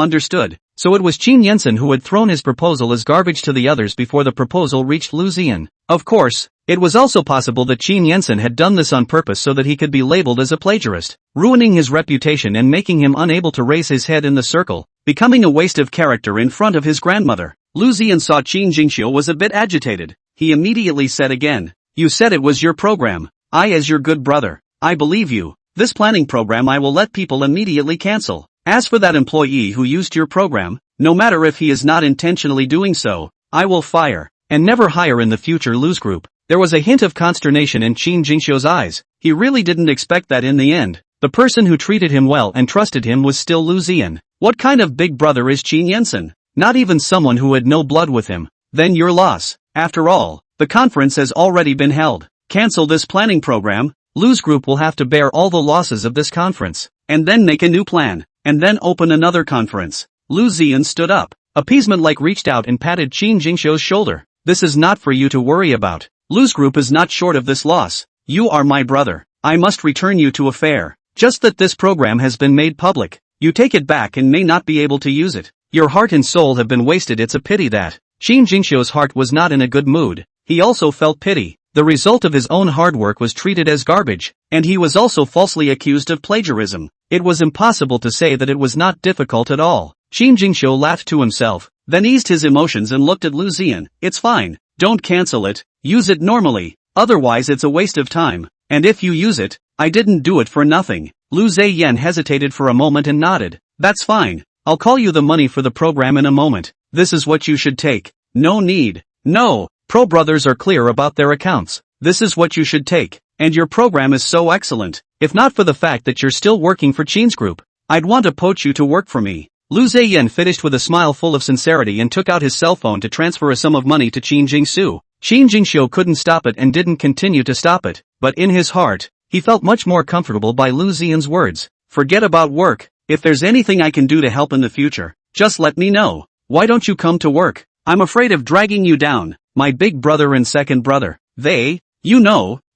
understood. So it was Qin Yensen who had thrown his proposal as garbage to the others before the proposal reached Lu Ziyan. Of course, it was also possible that Qin Yensen had done this on purpose so that he could be labeled as a plagiarist, ruining his reputation and making him unable to raise his head in the circle, becoming a waste of character in front of his grandmother. Lu Ziyan saw Qin Jingxiu was a bit agitated. He immediately said again, "You said it was your program. I as your good brother, I believe you. This planning program I will let people immediately cancel. As for that employee who used your program, no matter if he is not intentionally doing so, I will fire, and never hire in the future." Lu's Group. There was a hint of consternation in Qin Jingxiu's eyes. He really didn't expect that in the end. The person who treated him well and trusted him was still Lu Ziyan. What kind of big brother is Qin Yensen? Not even someone who had no blood with him. Then your loss. After all, the conference has already been held. Cancel this planning program. Lu's Group will have to bear all the losses of this conference, and then make a new plan, and then open another conference. Lu Ziyan stood up. Appeasement-like reached out and patted Qin Jingxiu's shoulder. This is not for you to worry about. Lu's Group is not short of this loss. You are my brother. I must return you to a fair. Just that this program has been made public. You take it back and may not be able to use it. Your heart and soul have been wasted. It's a pity that. Qin Jingxiu's heart was not in a good mood. He also felt pity. The result of his own hard work was treated as garbage, and he was also falsely accused of plagiarism. It was impossible to say that it was not difficult at all. Qin Jingxiu laughed to himself, then eased his emotions and looked at Lu Ziyan. It's fine. Don't cancel it. Use it normally. Otherwise it's a waste of time. And if you use it, I didn't do it for nothing. Lu Ziyan hesitated for a moment and nodded. That's fine. I'll call you the money for the program in a moment. This is what you should take. No need. No. Pro brothers are clear about their accounts. This is what you should take. And your program is so excellent. If not for the fact that you're still working for Qin's Group, I'd want to poach you to work for me. Lu Ziyan finished with a smile full of sincerity and took out his cell phone to transfer a sum of money to Qin Jingxiu. Qin Jingxiu couldn't stop it and didn't continue to stop it, but in his heart, he felt much more comfortable by Lu Ziyan's words. Forget about work. If there's anything I can do to help in the future, just let me know. Why don't you come to work? I'm afraid of dragging you down. My big brother and second brother,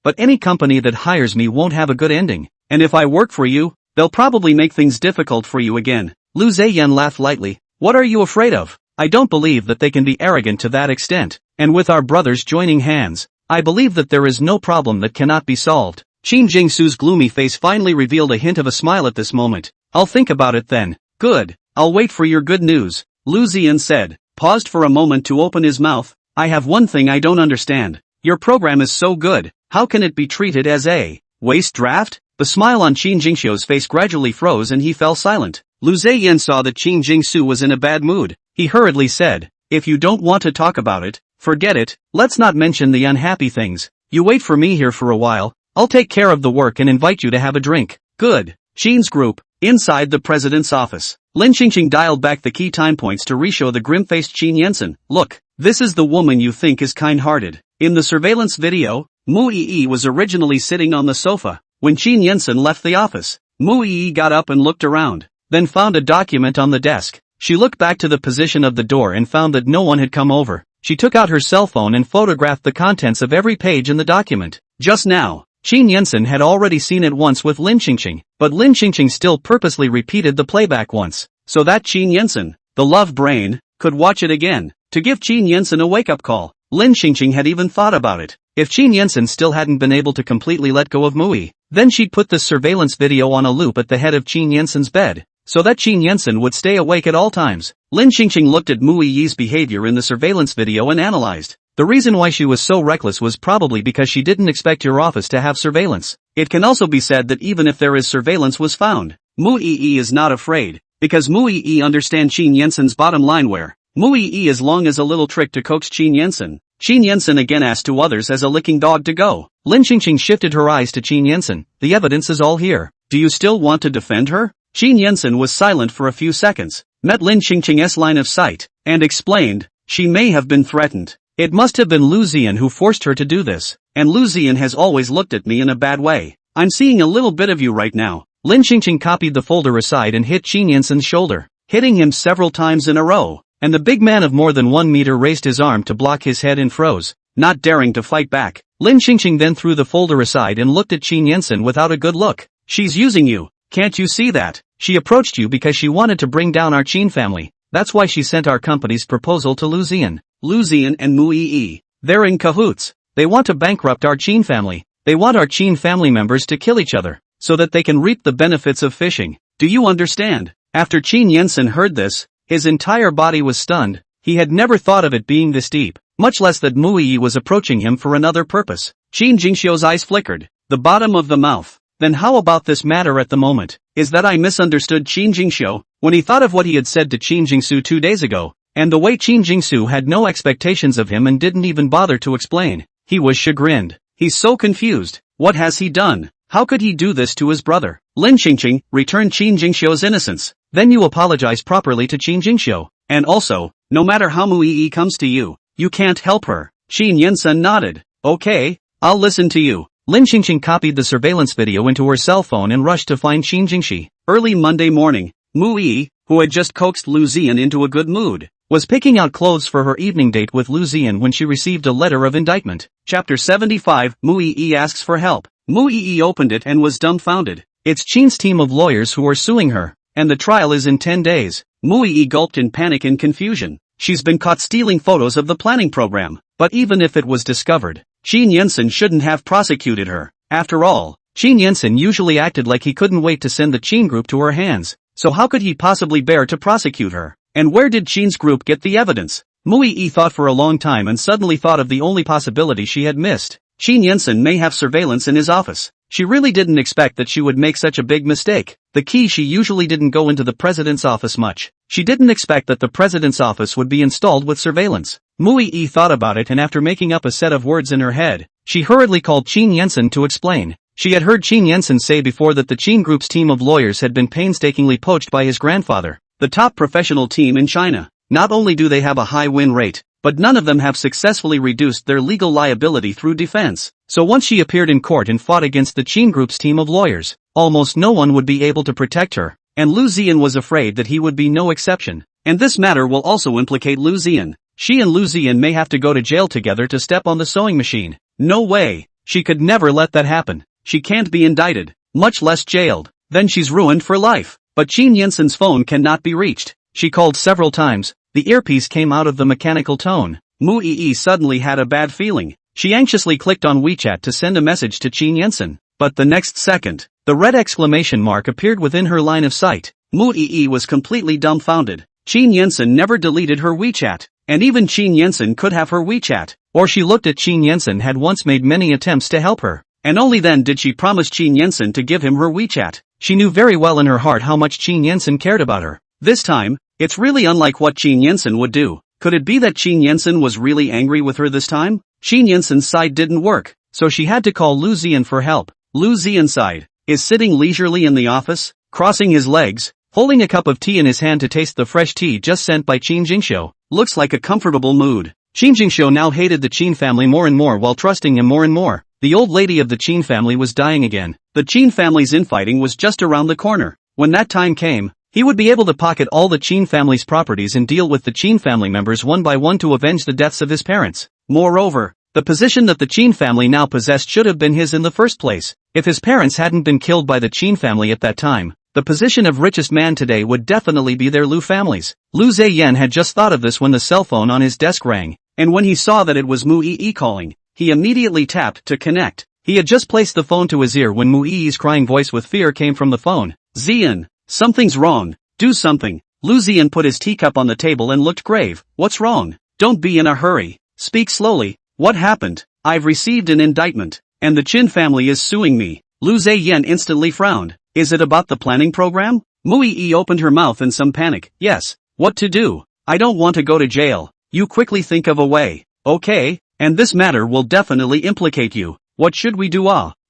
but any company that hires me won't have a good ending. And if I work for you, they'll probably make things difficult for you again. Lu Ziyan laughed lightly. What are you afraid of? I don't believe that they can be arrogant to that extent. And with our brothers joining hands, I believe that there is no problem that cannot be solved. Qin Jingxiu's gloomy face finally revealed a hint of a smile at this moment. I'll think about it then. Good. I'll wait for your good news. Lu Ziyan said, paused for a moment to open his mouth. I have one thing I don't understand. Your program is so good, how can it be treated as a waste draft? The smile on Qin Jingxiu's face gradually froze and he fell silent. Lu Ziyan saw that Qin Jingxiu was in a bad mood. He hurriedly said, if you don't want to talk about it, forget it. Let's not mention the unhappy things. You wait for me here for a while. I'll take care of the work and invite you to have a drink. Good. Qin's Group. Inside the president's office, Lin Qingqing dialed back the key time points to reshow the grim-faced Qin Yensen. Look, this is the woman you think is kind-hearted. In the surveillance video, Mu Yi was originally sitting on the sofa. When Qin Yensen left the office, Mu Yi got up and looked around, then found a document on the desk. She looked back to the position of the door and found that no one had come over. She took out her cell phone and photographed the contents of every page in the document. Just now, Qin Yensen had already seen it once with Lin Qingqing, but Lin Qingqing still purposely repeated the playback once, so that Qin Yensen, the love brain, could watch it again, to give Qin Yensen a wake-up call. Lin Qingqing had even thought about it. If Qin Yensen still hadn't been able to completely let go of Mui, then she'd put this surveillance video on a loop at the head of Qin Yensen's bed, so that Qin Yensen would stay awake at all times. Lin Qingqing looked at Mu Yi's behavior in the surveillance video and analyzed. The reason why she was so reckless was probably because she didn't expect your office to have surveillance. It can also be said that even if there is surveillance was found, Mu Yi is not afraid, because Mu Yi understands Qin Yensen's bottom line where Mu Yi is long as a little trick to coax Qin Yensen. Qin Yensen again asked to others as a licking dog to go. Lin Qingqing shifted her eyes to Qin Yensen. The evidence is all here. Do you still want to defend her? Qin Yensen was silent for a few seconds, met Lin Qingqing's line of sight, and explained, she may have been threatened. It must have been Lu Ziyan who forced her to do this, and Lu Ziyan has always looked at me in a bad way. I'm seeing a little bit of you right now. Lin Qingqing copied the folder aside and hit Qin Yensen's shoulder, hitting him several times in a row, and the big man of more than 1 meter raised his arm to block his head and froze, not daring to fight back. Lin Qingqing then threw the folder aside and looked at Qin Yensen without a good look. She's using you, can't you see that? She approached you because she wanted to bring down our Qin family. That's why she sent our company's proposal to Lu Ziyan. Lu Ziyan and Mu Yi. They're in cahoots. They want to bankrupt our Qin family. They want our Qin family members to kill each other, so that they can reap the benefits of fishing. Do you understand? After Qin Yensen heard this, his entire body was stunned. He had never thought of it being this deep, much less that Mu Yi was approaching him for another purpose. Qin Jingxiu's eyes flickered. The bottom of the mouth. Then how about this matter at the moment? Is that I misunderstood Qin Jingxiu? When he thought of what he had said to Qin Jingsu 2 days ago, and the way Qin Jingsu had no expectations of him and didn't even bother to explain, he was chagrined. He's so confused. What has he done? How could he do this to his brother? Lin Qingqing, return Qin Jingxiu's innocence. Then you apologize properly to Qin Jingxiu. And also, no matter how Mu Yi comes to you, you can't help her. Qin Yensen nodded. Okay, I'll listen to you. Lin Qingqing copied the surveillance video into her cell phone and rushed to find Qin Jingxi. Early Monday morning, Mu Yi, who had just coaxed Lu Ziyan into a good mood, was picking out clothes for her evening date with Lu Ziyan when she received a letter of indictment. Chapter 75, Mu Yi asks for help. Mu Yi opened it and was dumbfounded. It's Qin's team of lawyers who are suing her, and the trial is in 10 days. Mu Yi gulped in panic and confusion. She's been caught stealing photos of the planning program, but even if it was discovered, Qin Yensen shouldn't have prosecuted her. After all, Qin Yensen usually acted like he couldn't wait to send the Qin group to her hands, so how could he possibly bear to prosecute her? And where did Qin's group get the evidence? Mu Yi thought for a long time and suddenly thought of the only possibility she had missed. Qin Yensen may have surveillance in his office. She really didn't expect that she would make such a big mistake. The key, she usually didn't go into the president's office much. She didn't expect that the president's office would be installed with surveillance. Mu Yi thought about it, and after making up a set of words in her head, she hurriedly called Qin Yensen to explain. She had heard Qin Yensen say before that the Qin group's team of lawyers had been painstakingly poached by his grandfather, the top professional team in China. Not only do they have a high win rate, but none of them have successfully reduced their legal liability through defense. So once she appeared in court and fought against the Qin group's team of lawyers, almost no one would be able to protect her, and Lu Ziyan was afraid that he would be no exception. And this matter will also implicate Lu Ziyan. She and Lu Ziyan may have to go to jail together to step on the sewing machine. No way. She could never let that happen. She can't be indicted, much less jailed. Then she's ruined for life. But Qin Yensen's phone cannot be reached. She called several times. The earpiece came out of the mechanical tone. Mu Yi suddenly had a bad feeling. She anxiously clicked on WeChat to send a message to Qin Yensen. But the next second, the red exclamation mark appeared within her line of sight. Mu Yi was completely dumbfounded. Qin Yensen never deleted her WeChat. And even Qin Yensen could have her WeChat. Or she looked at Qin Yensen had once made many attempts to help her. And only then did she promise Qin Yensen to give him her WeChat. She knew very well in her heart how much Qin Yensen cared about her. This time, it's really unlike what Qin Yensen would do. Could it be that Qin Yensen was really angry with her this time? Qin Yensen's side didn't work, so she had to call Lu Ziyan for help. Lu Ziyan's side is sitting leisurely in the office, crossing his legs, holding a cup of tea in his hand to taste the fresh tea just sent by Qin Jingxiu. Looks like a comfortable mood. Qin Jingxiu now hated the Qin family more and more while trusting him more and more. The old lady of the Qin family was dying again. The Qin family's infighting was just around the corner. When that time came, he would be able to pocket all the Qin family's properties and deal with the Qin family members one by one to avenge the deaths of his parents. Moreover, the position that the Qin family now possessed should have been his in the first place. If his parents hadn't been killed by the Qin family at that time, the position of richest man today would definitely be their Lu family's. Lu Ziyan had just thought of this when the cell phone on his desk rang, and when he saw that it was Mu Yi calling, he immediately tapped to connect. He had just placed the phone to his ear when Mu Yi's crying voice with fear came from the phone. Ziyan, something's wrong. Do something. Lu Ziyan put his teacup on the table and looked grave. What's wrong? Don't be in a hurry. Speak slowly. What happened? I've received an indictment, and the Qin family is suing me. Lu Ziyan instantly frowned. Is it about the planning program? Mu Yi opened her mouth in some panic. Yes. What to do? I don't want to go to jail. You quickly think of a way. Okay, and this matter will definitely implicate you. What should we do?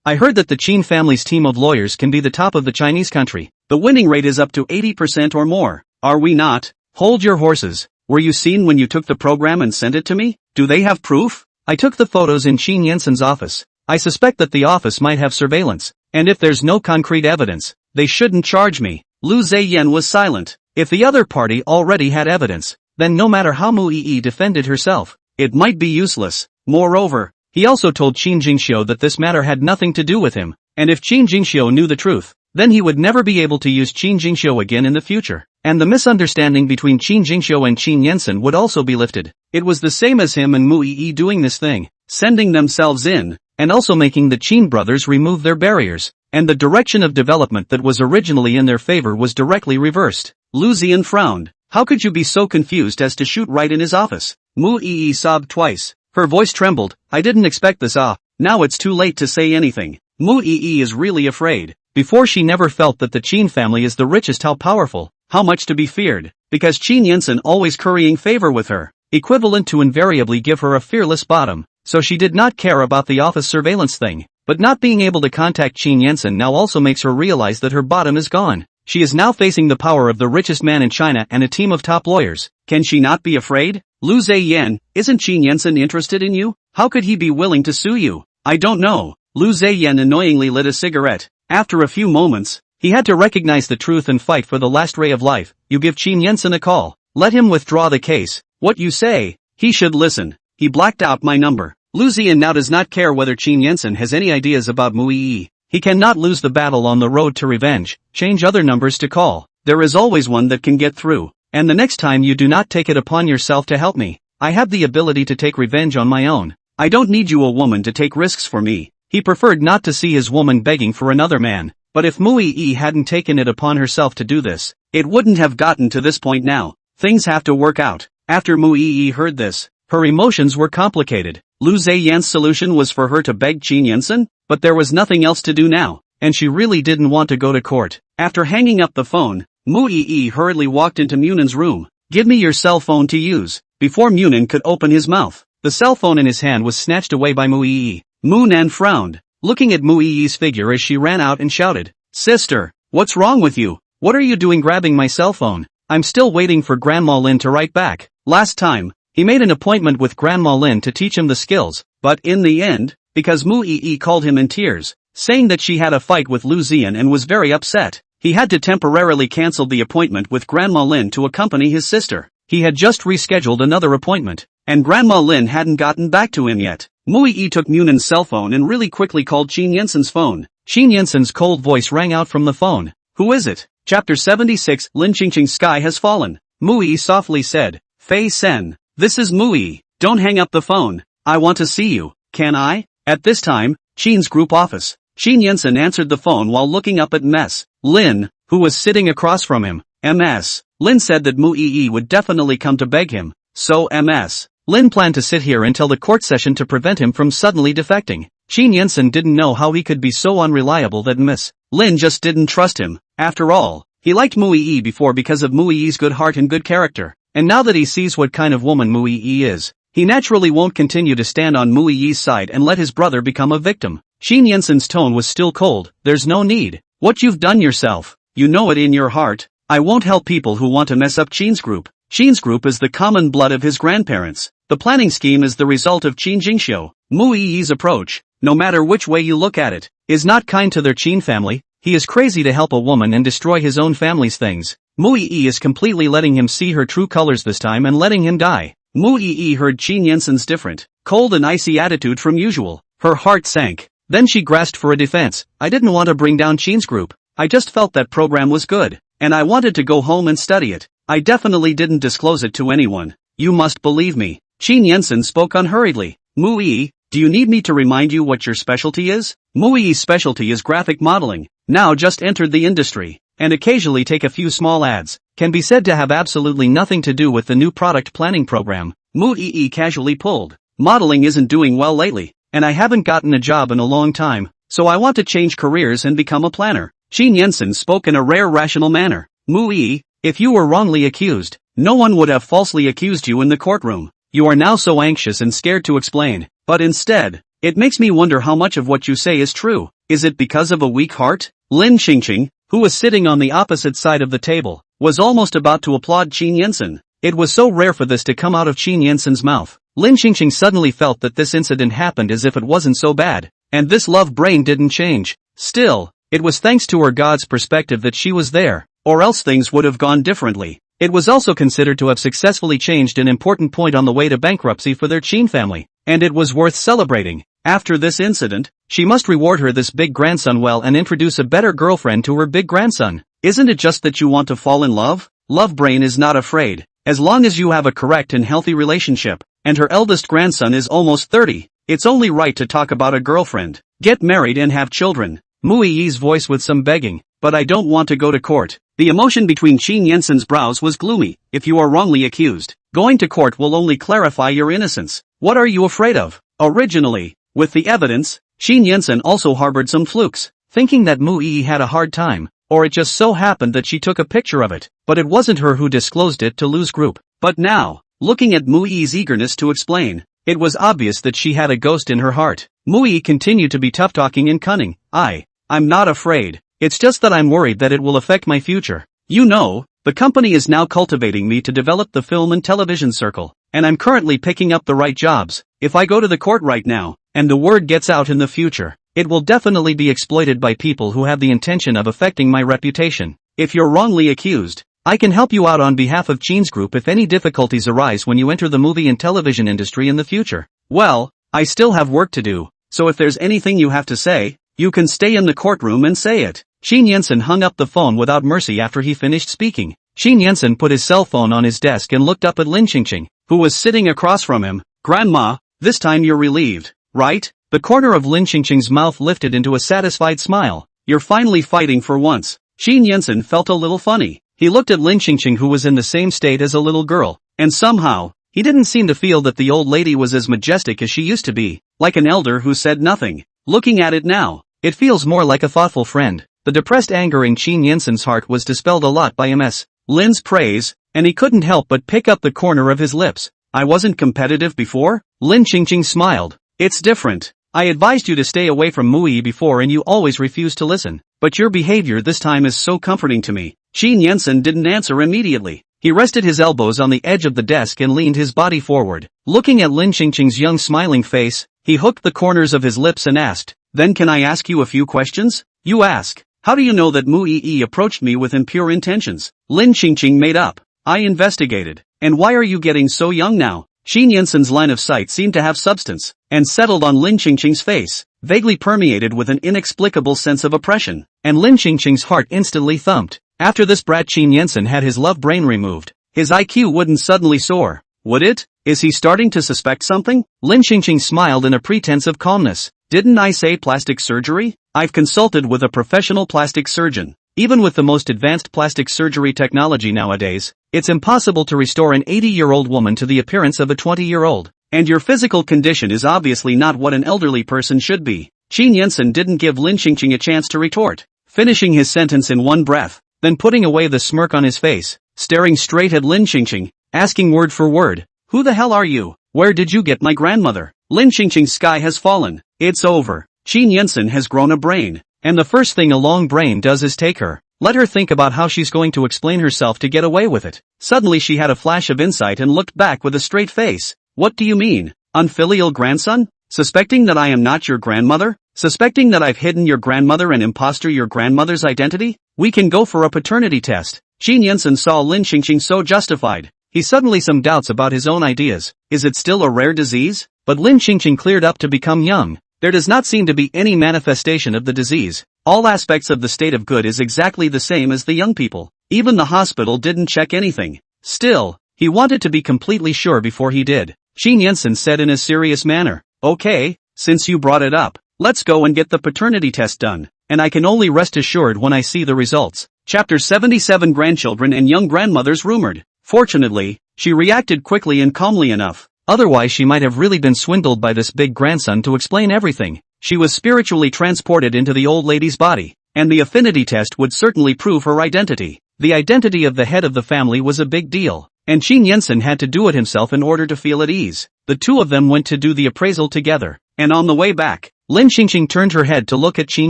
I heard that the Qin family's team of lawyers can be the top of the Chinese country. The winning rate is up to 80% or more. Are we not? Hold your horses. Were you seen when you took the program and sent it to me? Do they have proof? I took the photos in Qin Yensen's office. I suspect that the office might have surveillance, and if there's no concrete evidence, they shouldn't charge me. Lu Zheyan was silent. If the other party already had evidence, then no matter how Mu Yi defended herself, it might be useless. Moreover, he also told Qin Jingxiu that this matter had nothing to do with him, and if Qin Jingxiu knew the truth, then he would never be able to use Qin Jingxiu again in the future, and the misunderstanding between Qin Jingxiu and Qin Yensen would also be lifted. It was the same as him and Mu Yi doing this thing, sending themselves in, and also making the Qin brothers remove their barriers, and the direction of development that was originally in their favor was directly reversed. Lu Ziyan frowned. How could you be so confused as to shoot right in his office? Mu Yi sobbed twice. Her voice trembled. I didn't expect this. Now it's too late to say anything. Mu Yi is really afraid. Before she never felt that the Qin family is the richest, how powerful, how much to be feared, because Qin Yensen always currying favor with her, equivalent to invariably give her a fearless bottom, so she did not care about the office surveillance thing, but not being able to contact Qin Yensen now also makes her realize that her bottom is gone. She is now facing the power of the richest man in China and a team of top lawyers. Can she not be afraid? Lu Zheyan, isn't Qin Yensen interested in you? How could he be willing to sue you? I don't know. Lu Zheyan annoyingly lit a cigarette. After a few moments, he had to recognize the truth and fight for the last ray of life. You give Qin Yensen a call. Let him withdraw the case. What you say? He should listen. He blacked out my number. Lu Zheyan now does not care whether Qin Yensen has any ideas about Mu Yi. He cannot lose the battle on the road to revenge. Change other numbers to call. There is always one that can get through. And the next time you do not take it upon yourself to help me. I have the ability to take revenge on my own. I don't need you, a woman, to take risks for me. He preferred not to see his woman begging for another man. But if Mu Yi hadn't taken it upon herself to do this, it wouldn't have gotten to this point now. Things have to work out. After Mu Yi heard this, her emotions were complicated. Lu Zheyan's solution was for her to beg Qin Yensen, but there was nothing else to do now, and she really didn't want to go to court. After hanging up the phone, Mu Yi hurriedly walked into Munan's room. Give me your cell phone to use. Before Munan could open his mouth, the cell phone in his hand was snatched away by Mu Yi. Munan frowned, looking at Mu Yi's figure as she ran out and shouted, Sister, what's wrong with you? What are you doing grabbing my cell phone? I'm still waiting for Grandma Lin to write back. Last time, he made an appointment with Grandma Lin to teach him the skills, but in the end, because Mu Yi called him in tears, saying that she had a fight with Lu Ziyan and was very upset, he had to temporarily cancel the appointment with Grandma Lin to accompany his sister. He had just rescheduled another appointment, and Grandma Lin hadn't gotten back to him yet. Mu Yi took Munan's cell phone and really quickly called Qin Yensen's phone. Qin Yensen's cold voice rang out from the phone. Who is it? Chapter 76. Lin Qingqing's sky has fallen. Mu Yi softly said, Fei Sen. This is Mu Yi. Don't hang up the phone. I want to see you. Can I? At this time, Qin's group office. Qin Yensen answered the phone while looking up at Ms. Lin, who was sitting across from him. Ms. Lin said that Mu Yi would definitely come to beg him, so Ms. Lin planned to sit here until the court session to prevent him from suddenly defecting. Qin Yensen didn't know how he could be so unreliable that Ms. Lin just didn't trust him. After all, he liked Mu Yi before because of Mu Yi's good heart and good character, and now that he sees what kind of woman Mu Yi is, he naturally won't continue to stand on Mu Yi's side and let his brother become a victim. Qin Yensen's tone was still cold. There's no need. What you've done yourself, you know it in your heart. I won't help people who want to mess up Qin's group. Qin's group is the common blood of his grandparents. The planning scheme is the result of Qin Jingxiu. Mu Yi's approach, no matter which way you look at it, is not kind to their Qin family. He is crazy to help a woman and destroy his own family's things. Mu Yi is completely letting him see her true colors this time and letting him die. Mu Yi heard Qin Yensen's different, cold and icy attitude from usual. Her heart sank. Then she grasped for a defense. I didn't want to bring down Qin's group. I just felt that program was good, and I wanted to go home and study it. I definitely didn't disclose it to anyone. You must believe me. Qin Yensen spoke unhurriedly. Mu Yi, do you need me to remind you what your specialty is? Mu Yi's specialty is graphic modeling. Now just entered the industry, and occasionally take a few small ads. Can be said to have absolutely nothing to do with the new product planning program. Mu Yi casually pulled. Modeling isn't doing well lately, and I haven't gotten a job in a long time, so I want to change careers and become a planner. Qin Yensen spoke in a rare rational manner. Mu Yi, if you were wrongly accused, no one would have falsely accused you in the courtroom. You are now so anxious and scared to explain, but instead, it makes me wonder how much of what you say is true. Is it because of a weak heart? Lin Xingqing, who was sitting on the opposite side of the table, was almost about to applaud Qin Yinsen. It was so rare for this to come out of Qin Yinsen's mouth. Lin Xingqing suddenly felt that this incident happened as if it wasn't so bad, and this love brain didn't change. Still, it was thanks to her God's perspective that she was there, or else things would have gone differently. It was also considered to have successfully changed an important point on the way to bankruptcy for their Qin family, and it was worth celebrating. After this incident, she must reward her this big grandson well and introduce a better girlfriend to her big grandson. Isn't it just that you want to fall in love? Love brain is not afraid. As long as you have a correct and healthy relationship, and her eldest grandson is almost 30, it's only right to talk about a girlfriend. Get married and have children. Mu Yi's voice with some begging, but I don't want to go to court. The emotion between Qin Yinsen's brows was gloomy. If you are wrongly accused, going to court will only clarify your innocence. What are you afraid of? Originally, with the evidence, Qin Yinsen also harbored some flukes, thinking that Mu Yi had a hard time, or it just so happened that she took a picture of it, but it wasn't her who disclosed it to Lu's group. But now, looking at Mu Yi's eagerness to explain, it was obvious that she had a ghost in her heart. Mu Yi continued to be tough-talking and cunning. I'm not afraid. It's just that I'm worried that it will affect my future. You know, the company is now cultivating me to develop the film and television circle, and I'm currently picking up the right jobs. If I go to the court right now, and the word gets out in the future, it will definitely be exploited by people who have the intention of affecting my reputation. If you're wrongly accused, I can help you out on behalf of Qin's group if any difficulties arise when you enter the movie and television industry in the future. Well, I still have work to do, so if there's anything you have to say, you can stay in the courtroom and say it. Qin Yinsen hung up the phone without mercy after he finished speaking. Qin Yinsen put his cell phone on his desk and looked up at Lin Xingqing, who was sitting across from him. Grandma, this time you're relieved, right? The corner of Lin Xingqing's mouth lifted into a satisfied smile. You're finally fighting for once. Qin Yinsen felt a little funny. He looked at Lin Xingqing, who was in the same state as a little girl, and somehow, he didn't seem to feel that the old lady was as majestic as she used to be, like an elder who said nothing. Looking at it now, it feels more like a thoughtful friend. The depressed anger in Qin Yinsen's heart was dispelled a lot by Ms. Lin's praise, and he couldn't help but pick up the corner of his lips. I wasn't competitive before? Lin Xingqing smiled. It's different. I advised you to stay away from Mu Yi before and you always refused to listen. But your behavior this time is so comforting to me. Qin Yinsen didn't answer immediately. He rested his elbows on the edge of the desk and leaned his body forward. Looking at Lin Xingqing's young smiling face, he hooked the corners of his lips and asked, Then can I ask you a few questions? You ask. How do you know that Mu Yi approached me with impure intentions? Lin Xingqing made up. I investigated. And why are you getting so young now? Qin Yinsen's line of sight seemed to have substance, and settled on Lin Xingqing's face, vaguely permeated with an inexplicable sense of oppression, and Lin Xingqing's heart instantly thumped. After this brat Qin Yinsen had his love brain removed, his IQ wouldn't suddenly soar, would it? Is he starting to suspect something? Lin Xingqing smiled in a pretense of calmness. Didn't I say plastic surgery? I've consulted with a professional plastic surgeon. Even with the most advanced plastic surgery technology nowadays, it's impossible to restore an 80-year-old woman to the appearance of a 20-year-old. And your physical condition is obviously not what an elderly person should be. Qin Yinsen didn't give Lin Xingqing a chance to retort, finishing his sentence in one breath, then putting away the smirk on his face, staring straight at Lin Xingqing, asking word for word, Who the hell are you? Where did you get my grandmother? Lin Xingqing's sky has fallen. It's over. Qin Yinsen has grown a brain, and the first thing a long brain does is take her. Let her think about how she's going to explain herself to get away with it. Suddenly she had a flash of insight and looked back with a straight face. What do you mean? Unfilial grandson? Suspecting that I am not your grandmother? Suspecting that I've hidden your grandmother and impostor your grandmother's identity? We can go for a paternity test. Qin Yinsen saw Lin Xingqing so justified. He suddenly some doubts about his own ideas. Is it still a rare disease? But Lin Xingqing cleared up to become young. There does not seem to be any manifestation of the disease. All aspects of the state of good is exactly the same as the young people. Even the hospital didn't check anything. Still, he wanted to be completely sure before he did. Qin Yinsen said in a serious manner, Okay, since you brought it up, let's go and get the paternity test done, and I can only rest assured when I see the results. Chapter 77 Grandchildren and Young Grandmothers Rumored. Fortunately, she reacted quickly and calmly enough. Otherwise she might have really been swindled by this big grandson to explain everything. She was spiritually transported into the old lady's body, and the affinity test would certainly prove her identity. The identity of the head of the family was a big deal, and Qin Yinsen had to do it himself in order to feel at ease. The two of them went to do the appraisal together, and on the way back, Lin Xingxing turned her head to look at Qin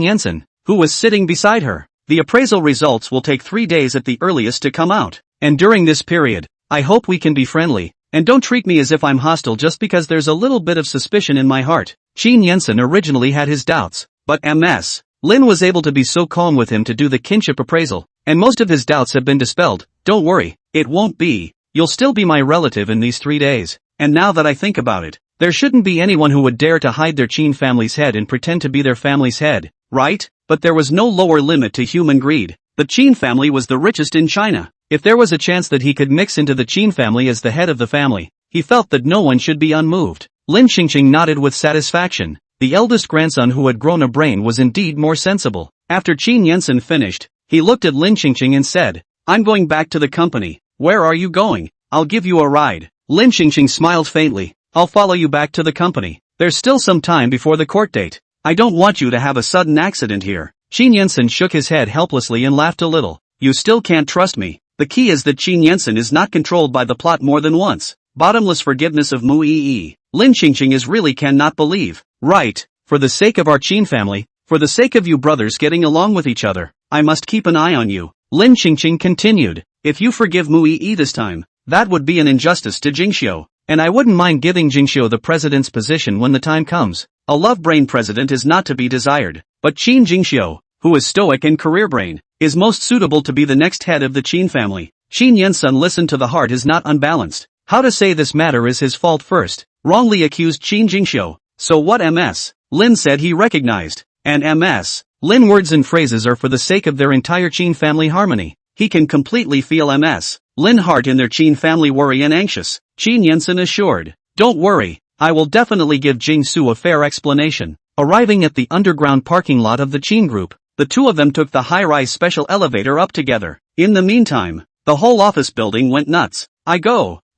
Yansen, who was sitting beside her. The appraisal results will take 3 days at the earliest to come out. And during this period, I hope we can be friendly, and don't treat me as if I'm hostile just because there's a little bit of suspicion in my heart. Qin Yansen originally had his doubts, but Ms. Lin was able to be so calm with him to do the kinship appraisal, and most of his doubts have been dispelled. Don't worry, it won't be. You'll still be my relative in these 3 days. And now that I think about it, there shouldn't be anyone who would dare to hide their Qin family's head and pretend to be their family's head, right? But there was no lower limit to human greed. The Qin family was the richest in China. If there was a chance that he could mix into the Qin family as the head of the family, he felt that no one should be unmoved. Lin Xingxing nodded with satisfaction. The eldest grandson who had grown a brain was indeed more sensible. After Qin Yansen finished, he looked at Lin Xingxing and said, I'm going back to the company. Where are you going? I'll give you a ride. Lin Xingxing smiled faintly. I'll follow you back to the company. There's still some time before the court date. I don't want you to have a sudden accident here. Qin Yansen shook his head helplessly and laughed a little. You still can't trust me. The key is that Qin Yansen is not controlled by the plot more than once. Bottomless forgiveness of Mu Yi. Lin Xingxing is really cannot believe. Right, for the sake of our Qin family, for the sake of you brothers getting along with each other, I must keep an eye on you. Lin Xingxing continued. If you forgive Mu Yi this time, that would be an injustice to Jingxiu, and I wouldn't mind giving Jingxiu the president's position when the time comes. A love-brain president is not to be desired, but Qin Jingxiu, who is stoic and career-brain, is most suitable to be the next head of the Qin family. Qin Yansen listened to the heart is not unbalanced. How to say this matter is his fault first. Wrongly accused Qin Jingxiu. So what Ms. Lin said he recognized. And Ms. Lin words and phrases are for the sake of their entire Qin family harmony. He can completely feel Ms. Lin heart in their Qin family worry and anxious. Qin Yansen assured. Don't worry, I will definitely give Jingsu a fair explanation. Arriving at the underground parking lot of the Qin group, the two of them took the high-rise special elevator up together. In the meantime, the whole office building went nuts.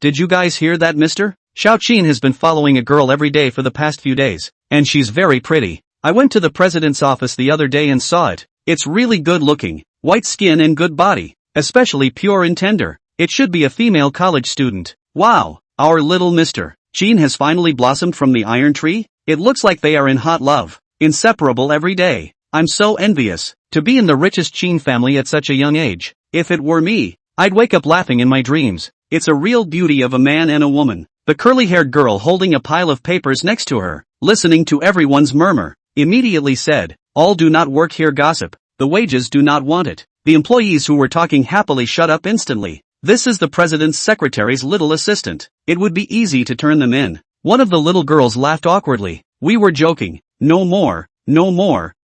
Did you guys hear that, mister? Xiao Qin has been following a girl every day for the past few days, and she's very pretty. I went to the president's office the other day and saw it. It's really good looking, white skin and good body, especially pure and tender. It should be a female college student. Wow, our little Mr. Qin has finally blossomed from the iron tree? It looks like they are in hot love, inseparable every day. I'm so envious, to be in the richest Qin family at such a young age. If it were me, I'd wake up laughing in my dreams. It's a real beauty of a man and a woman. The curly-haired girl holding a pile of papers next to her, listening to everyone's murmur, immediately said, all do not work here gossip, the wages do not want it. The employees who were talking happily shut up instantly. This is the president's secretary's little assistant. It would be easy to turn them in. One of the little girls laughed awkwardly. We were joking. No more,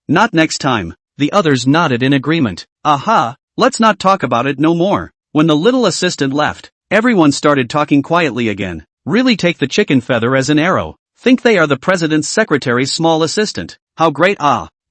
not next time. The others nodded in agreement. Aha, let's not talk about it no more. When the little assistant left, everyone started talking quietly again. Really take the chicken feather as an arrow. Think they are the president's secretary's small assistant. How great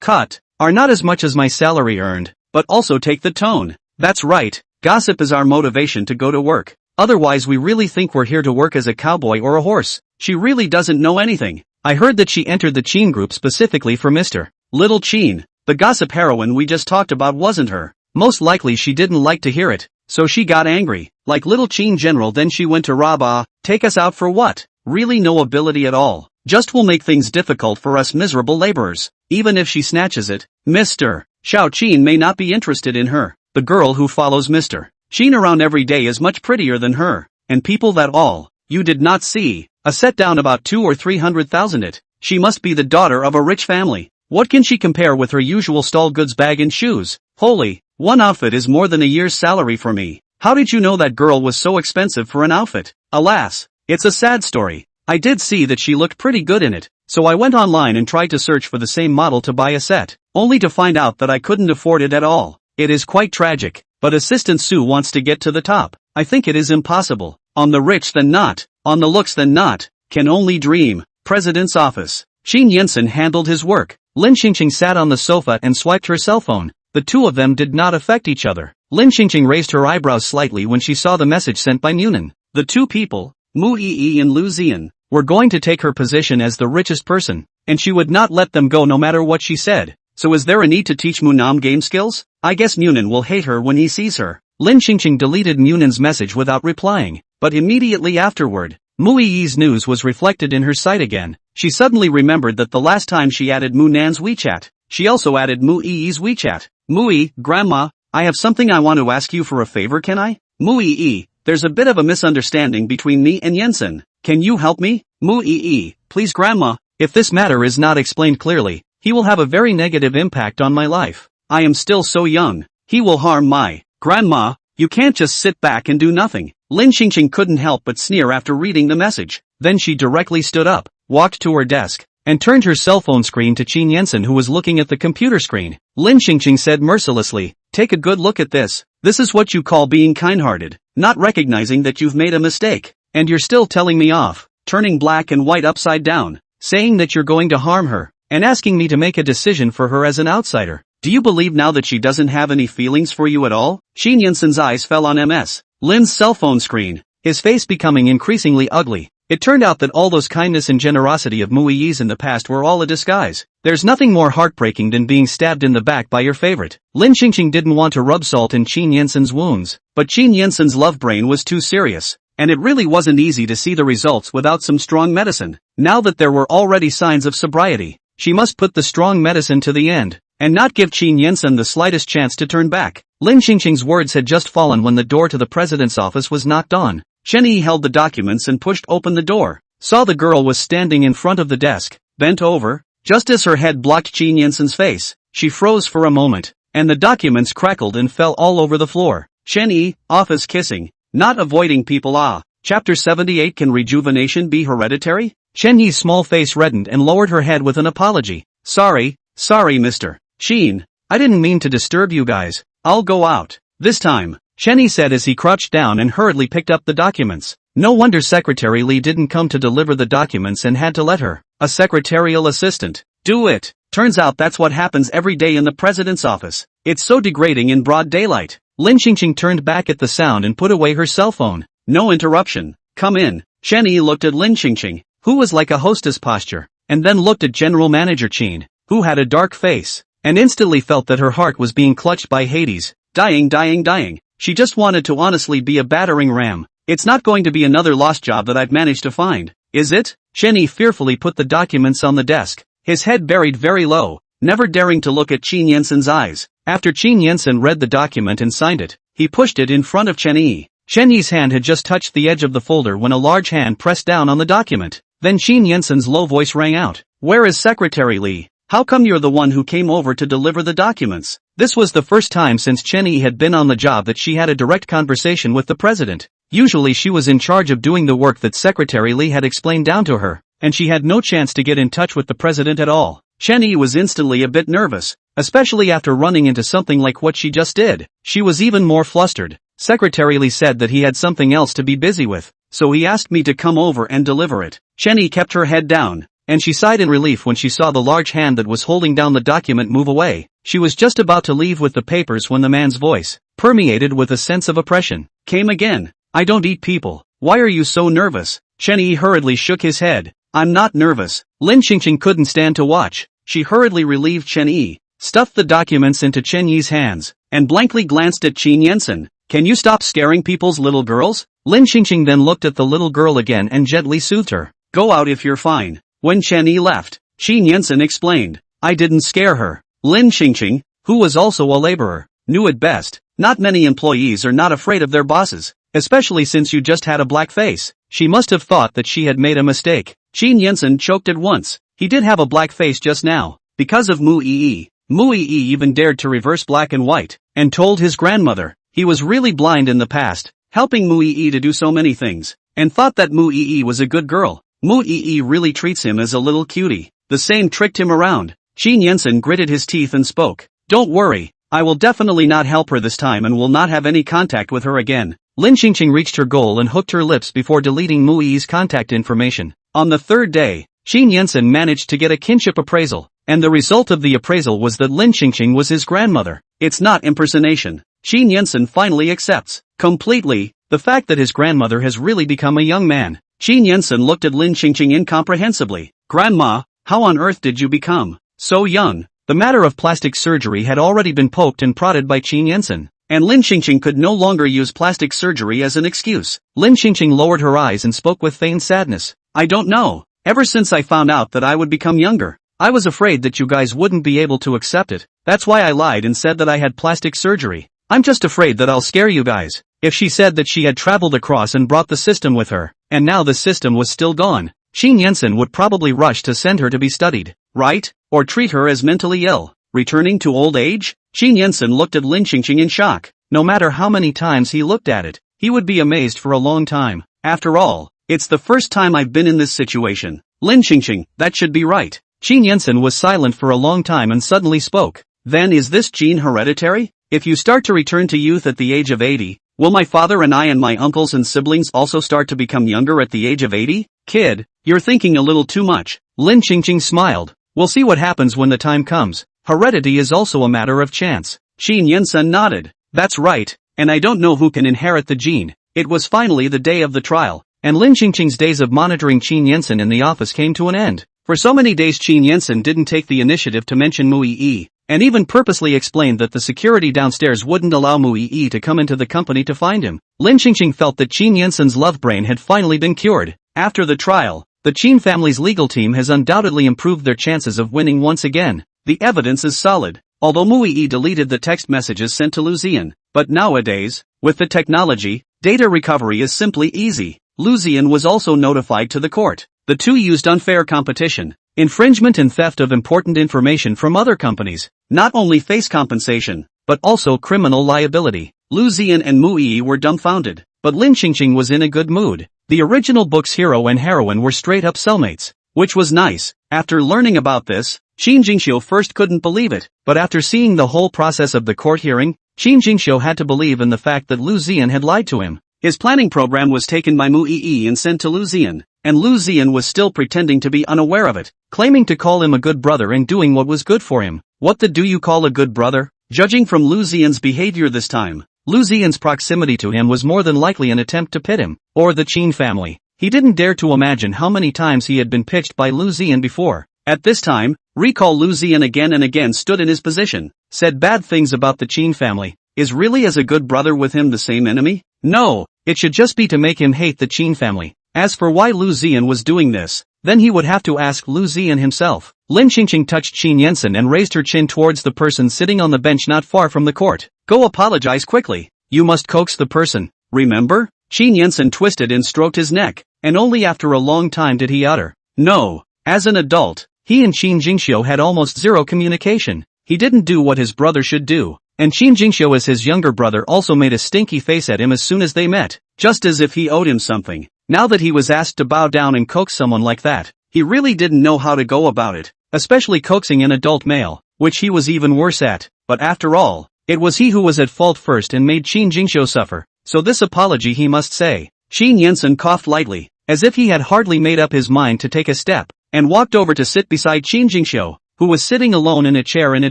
cut. Are not as much as my salary earned, but also take the tone. That's right, gossip is our motivation to go to work. Otherwise we really think we're here to work as a cowboy or a horse. She really doesn't know anything. I heard that she entered the Qin group specifically for Mr. Little Qin. The gossip heroine we just talked about wasn't her. Most likely she didn't like to hear it, so she got angry. Like Little Qin General, then she went to Rob. Take us out for what? Really no ability at all. Just will make things difficult for us miserable laborers. Even if she snatches it, Mr. Xiao Qin may not be interested in her. The girl who follows Mr. Qin around every day is much prettier than her. And people that all you did not see. A set down about 200,000 or 300,000 it. She must be the daughter of a rich family. What can she compare with her usual stall goods bag and shoes? Holy, one outfit is more than a year's salary for me. How did you know that girl was so expensive for an outfit? Alas, it's a sad story. I did see that she looked pretty good in it, so I went online and tried to search for the same model to buy a set, only to find out that I couldn't afford it at all. It is quite tragic, but Assistant Sue wants to get to the top. I think it is impossible. On the rich then not, on the looks then not, can only dream. President's office. Qin Yansen handled his work. Lin Xingxing sat on the sofa and swiped her cell phone. The two of them did not affect each other. Lin Xingxing raised her eyebrows slightly when she saw the message sent by Munin. The two people, Mu Yi and Lu Zian, were going to take her position as the richest person, and she would not let them go no matter what she said. So is there a need to teach Munam game skills? I guess Munin will hate her when he sees her. Lin Xingxing deleted Munin's message without replying, but immediately afterward, Mu Yi's news was reflected in her sight again. She suddenly remembered that the last time she added Mu Nan's WeChat, she also added Mu Yi's WeChat. Mu Yi, Grandma, I have something I want to ask you for a favor, can I? Mu Yi, there's a bit of a misunderstanding between me and Yensen. Can you help me? Mu Yi, please Grandma. If this matter is not explained clearly, he will have a very negative impact on my life. I am still so young. He will harm my Grandma. You can't just sit back and do nothing. Lin Xingqing couldn't help but sneer after reading the message. Then she directly stood up, walked to her desk, and turned her cell phone screen to Qin Yensen, who was looking at the computer screen. Lin Xingqing said mercilessly, take a good look at this. This is what you call being kind-hearted, not recognizing that you've made a mistake. And you're still telling me off, turning black and white upside down, saying that you're going to harm her, and asking me to make a decision for her as an outsider. Do you believe now that she doesn't have any feelings for you at all? Qin Yensen's eyes fell on Ms. Lin's cell phone screen, his face becoming increasingly ugly. It turned out that all those kindness and generosity of Mu Yi's in the past were all a disguise. There's nothing more heartbreaking than being stabbed in the back by your favorite. Lin Xingqing didn't want to rub salt in Qin Yensen's wounds, but Qin Yensen's love brain was too serious, and it really wasn't easy to see the results without some strong medicine. Now that there were already signs of sobriety, she must put the strong medicine to the end, and not give Qin Yensen the slightest chance to turn back. Lin Xingqing's words had just fallen when the door to the president's office was knocked on. Chen Yi held the documents and pushed open the door, saw the girl was standing in front of the desk, bent over. Just as her head blocked Qin Yensen's face, she froze for a moment, and the documents crackled and fell all over the floor. Chen Yi, office kissing, not avoiding people. Chapter 78. Can rejuvenation be hereditary? Chen Yi's small face reddened and lowered her head with an apology. Sorry, Mr. Qin. I didn't mean to disturb you guys. I'll go out. This time, Chen Yi said as he crouched down and hurriedly picked up the documents. No wonder Secretary Li didn't come to deliver the documents and had to let her, a secretarial assistant, do it. Turns out that's what happens every day in the president's office. It's so degrading in broad daylight. Lin Xingqing turned back at the sound and put away her cell phone. No interruption. Come in. Chen Yi looked at Lin Xingqing, who was like a hostess posture, and then looked at General Manager Qin, who had a dark face, and instantly felt that her heart was being clutched by Hades. Dying. She just wanted to honestly be a battering ram. It's not going to be another lost job that I've managed to find, is it? Chen Yi fearfully put the documents on the desk, his head buried very low, never daring to look at Qin Yensen's eyes. After Qin Yensen read the document and signed it, he pushed it in front of Chen Yi. Chen Yi's hand had just touched the edge of the folder when a large hand pressed down on the document. Then Qin Yensen's low voice rang out. Where is Secretary Li? How come you're the one who came over to deliver the documents? This was the first time since Chen Yi had been on the job that she had a direct conversation with the president. Usually she was in charge of doing the work that Secretary Li had explained down to her, and she had no chance to get in touch with the president at all. Chen Yi was instantly a bit nervous, especially after running into something like what she just did. She was even more flustered. Secretary Li said that he had something else to be busy with, so he asked me to come over and deliver it. Chen Yi kept her head down, and she sighed in relief when she saw the large hand that was holding down the document move away. She was just about to leave with the papers when the man's voice, permeated with a sense of oppression, came again. I don't eat people. Why are you so nervous? Chen Yi hurriedly shook his head. I'm not nervous. Lin Xingqing couldn't stand to watch. She hurriedly relieved Chen Yi, stuffed the documents into Chen Yi's hands, and blankly glanced at Qin Yensen. Can you stop scaring people's little girls? Lin Xingqing then looked at the little girl again and gently soothed her. Go out if you're fine. When Chen Yi left, Qin Yensen explained. I didn't scare her. Lin Xingqing, who was also a laborer, knew it best. Not many employees are not afraid of their bosses, especially since you just had a black face. She must have thought that she had made a mistake. Qin Yensen choked at once. He did have a black face just now, because of Mu Yi. Mu Yi even dared to reverse black and white, and told his grandmother he was really blind in the past, helping Mu Yi to do so many things, and thought that Mu Yi was a good girl. Mu Yi really treats him as a little cutie. The same tricked him around. Qin Yensen gritted his teeth and spoke. Don't worry, I will definitely not help her this time and will not have any contact with her again. Lin Xingqing reached her goal and hooked her lips before deleting Mu Yi's contact information. On the third day, Qin Yensen managed to get a kinship appraisal, and the result of the appraisal was that Lin Xingqing was his grandmother. It's not impersonation. Qin Yensen finally accepts, completely, the fact that his grandmother has really become a young man. Qin Yensen looked at Lin Xingqing incomprehensibly. Grandma, how on earth did you become so young? The matter of plastic surgery had already been poked and prodded by Qin Yensen, and Lin Qingqing could no longer use plastic surgery as an excuse. Lin Qingqing lowered her eyes and spoke with feigned sadness. I don't know. Ever since I found out that I would become younger, I was afraid that you guys wouldn't be able to accept it. That's why I lied and said that I had plastic surgery. I'm just afraid that I'll scare you guys. If she said that she had traveled across and brought the system with her, and now the system was still gone, Qin Yensen would probably rush to send her to be studied, right? Or treat her as mentally ill. Returning to old age? Qin Yensen looked at Lin Qingqing in shock. No matter how many times he looked at it, he would be amazed for a long time. After all, it's the first time I've been in this situation. Lin Qingqing, that should be right. Qin Yensen was silent for a long time and suddenly spoke. Then is this gene hereditary? If you start to return to youth at the age of 80, will my father and I and my uncles and siblings also start to become younger at the age of 80? Kid, you're thinking a little too much. Lin Qingqing smiled. We'll see what happens when the time comes. Heredity is also a matter of chance. Qin Yensen nodded. That's right, and I don't know who can inherit the gene. It was finally the day of the trial, and Lin Qingqing's days of monitoring Qin Yensen in the office came to an end. For so many days Qin Yensen didn't take the initiative to mention Mu Yi, and even purposely explained that the security downstairs wouldn't allow Mu Yi to come into the company to find him. Lin Qingqing felt that Qin Yensen's love brain had finally been cured. After the trial, the Qin family's legal team has undoubtedly improved their chances of winning once again. The evidence is solid, although Mu Yi deleted the text messages sent to Lu Ziyan. But nowadays, with the technology, data recovery is simply easy. Lu Ziyan was also notified to the court. The two used unfair competition, infringement and theft of important information from other companies. Not only face compensation, but also criminal liability. Lu Ziyan and Mu Yi were dumbfounded, but Lin Qingqing was in a good mood. The original book's hero and heroine were straight-up cellmates, which was nice. After learning about this, Qin Jingxiu first couldn't believe it, but after seeing the whole process of the court hearing, Qin Jingxiu had to believe in the fact that Lu Ziyan had lied to him. His planning program was taken by Mu Yi and sent to Lu Ziyan, and Lu Ziyan was still pretending to be unaware of it, claiming to call him a good brother and doing what was good for him. What the do you call a good brother? Judging from Lu Ziyan's behavior this time, Lu Ziyan's proximity to him was more than likely an attempt to pit him, or the Qin family. He didn't dare to imagine how many times he had been pitched by Lu Ziyan before. At this time, recall Lu Ziyan again and again stood in his position, said bad things about the Qin family. Is really as a good brother with him the same enemy? No, it should just be to make him hate the Qin family. As for why Lu Ziyan was doing this, then he would have to ask Lu Ziyan himself. Lin Qingqing touched Qin Yensen and raised her chin towards the person sitting on the bench not far from the court. Go apologize quickly. You must coax the person, remember? Qin Yensen twisted and stroked his neck, and only after a long time did he utter, no. As an adult, he and Qin Jingxiu had almost zero communication. He didn't do what his brother should do, and Qin Jingxiu as his younger brother also made a stinky face at him as soon as they met, just as if he owed him something. Now that he was asked to bow down and coax someone like that, he really didn't know how to go about it, especially coaxing an adult male, which he was even worse at. But after all, it was he who was at fault first and made Qin Jingxiu suffer, so this apology he must say. Qin Yensen coughed lightly, as if he had hardly made up his mind to take a step, and walked over to sit beside Qin Jingxiu, who was sitting alone in a chair in a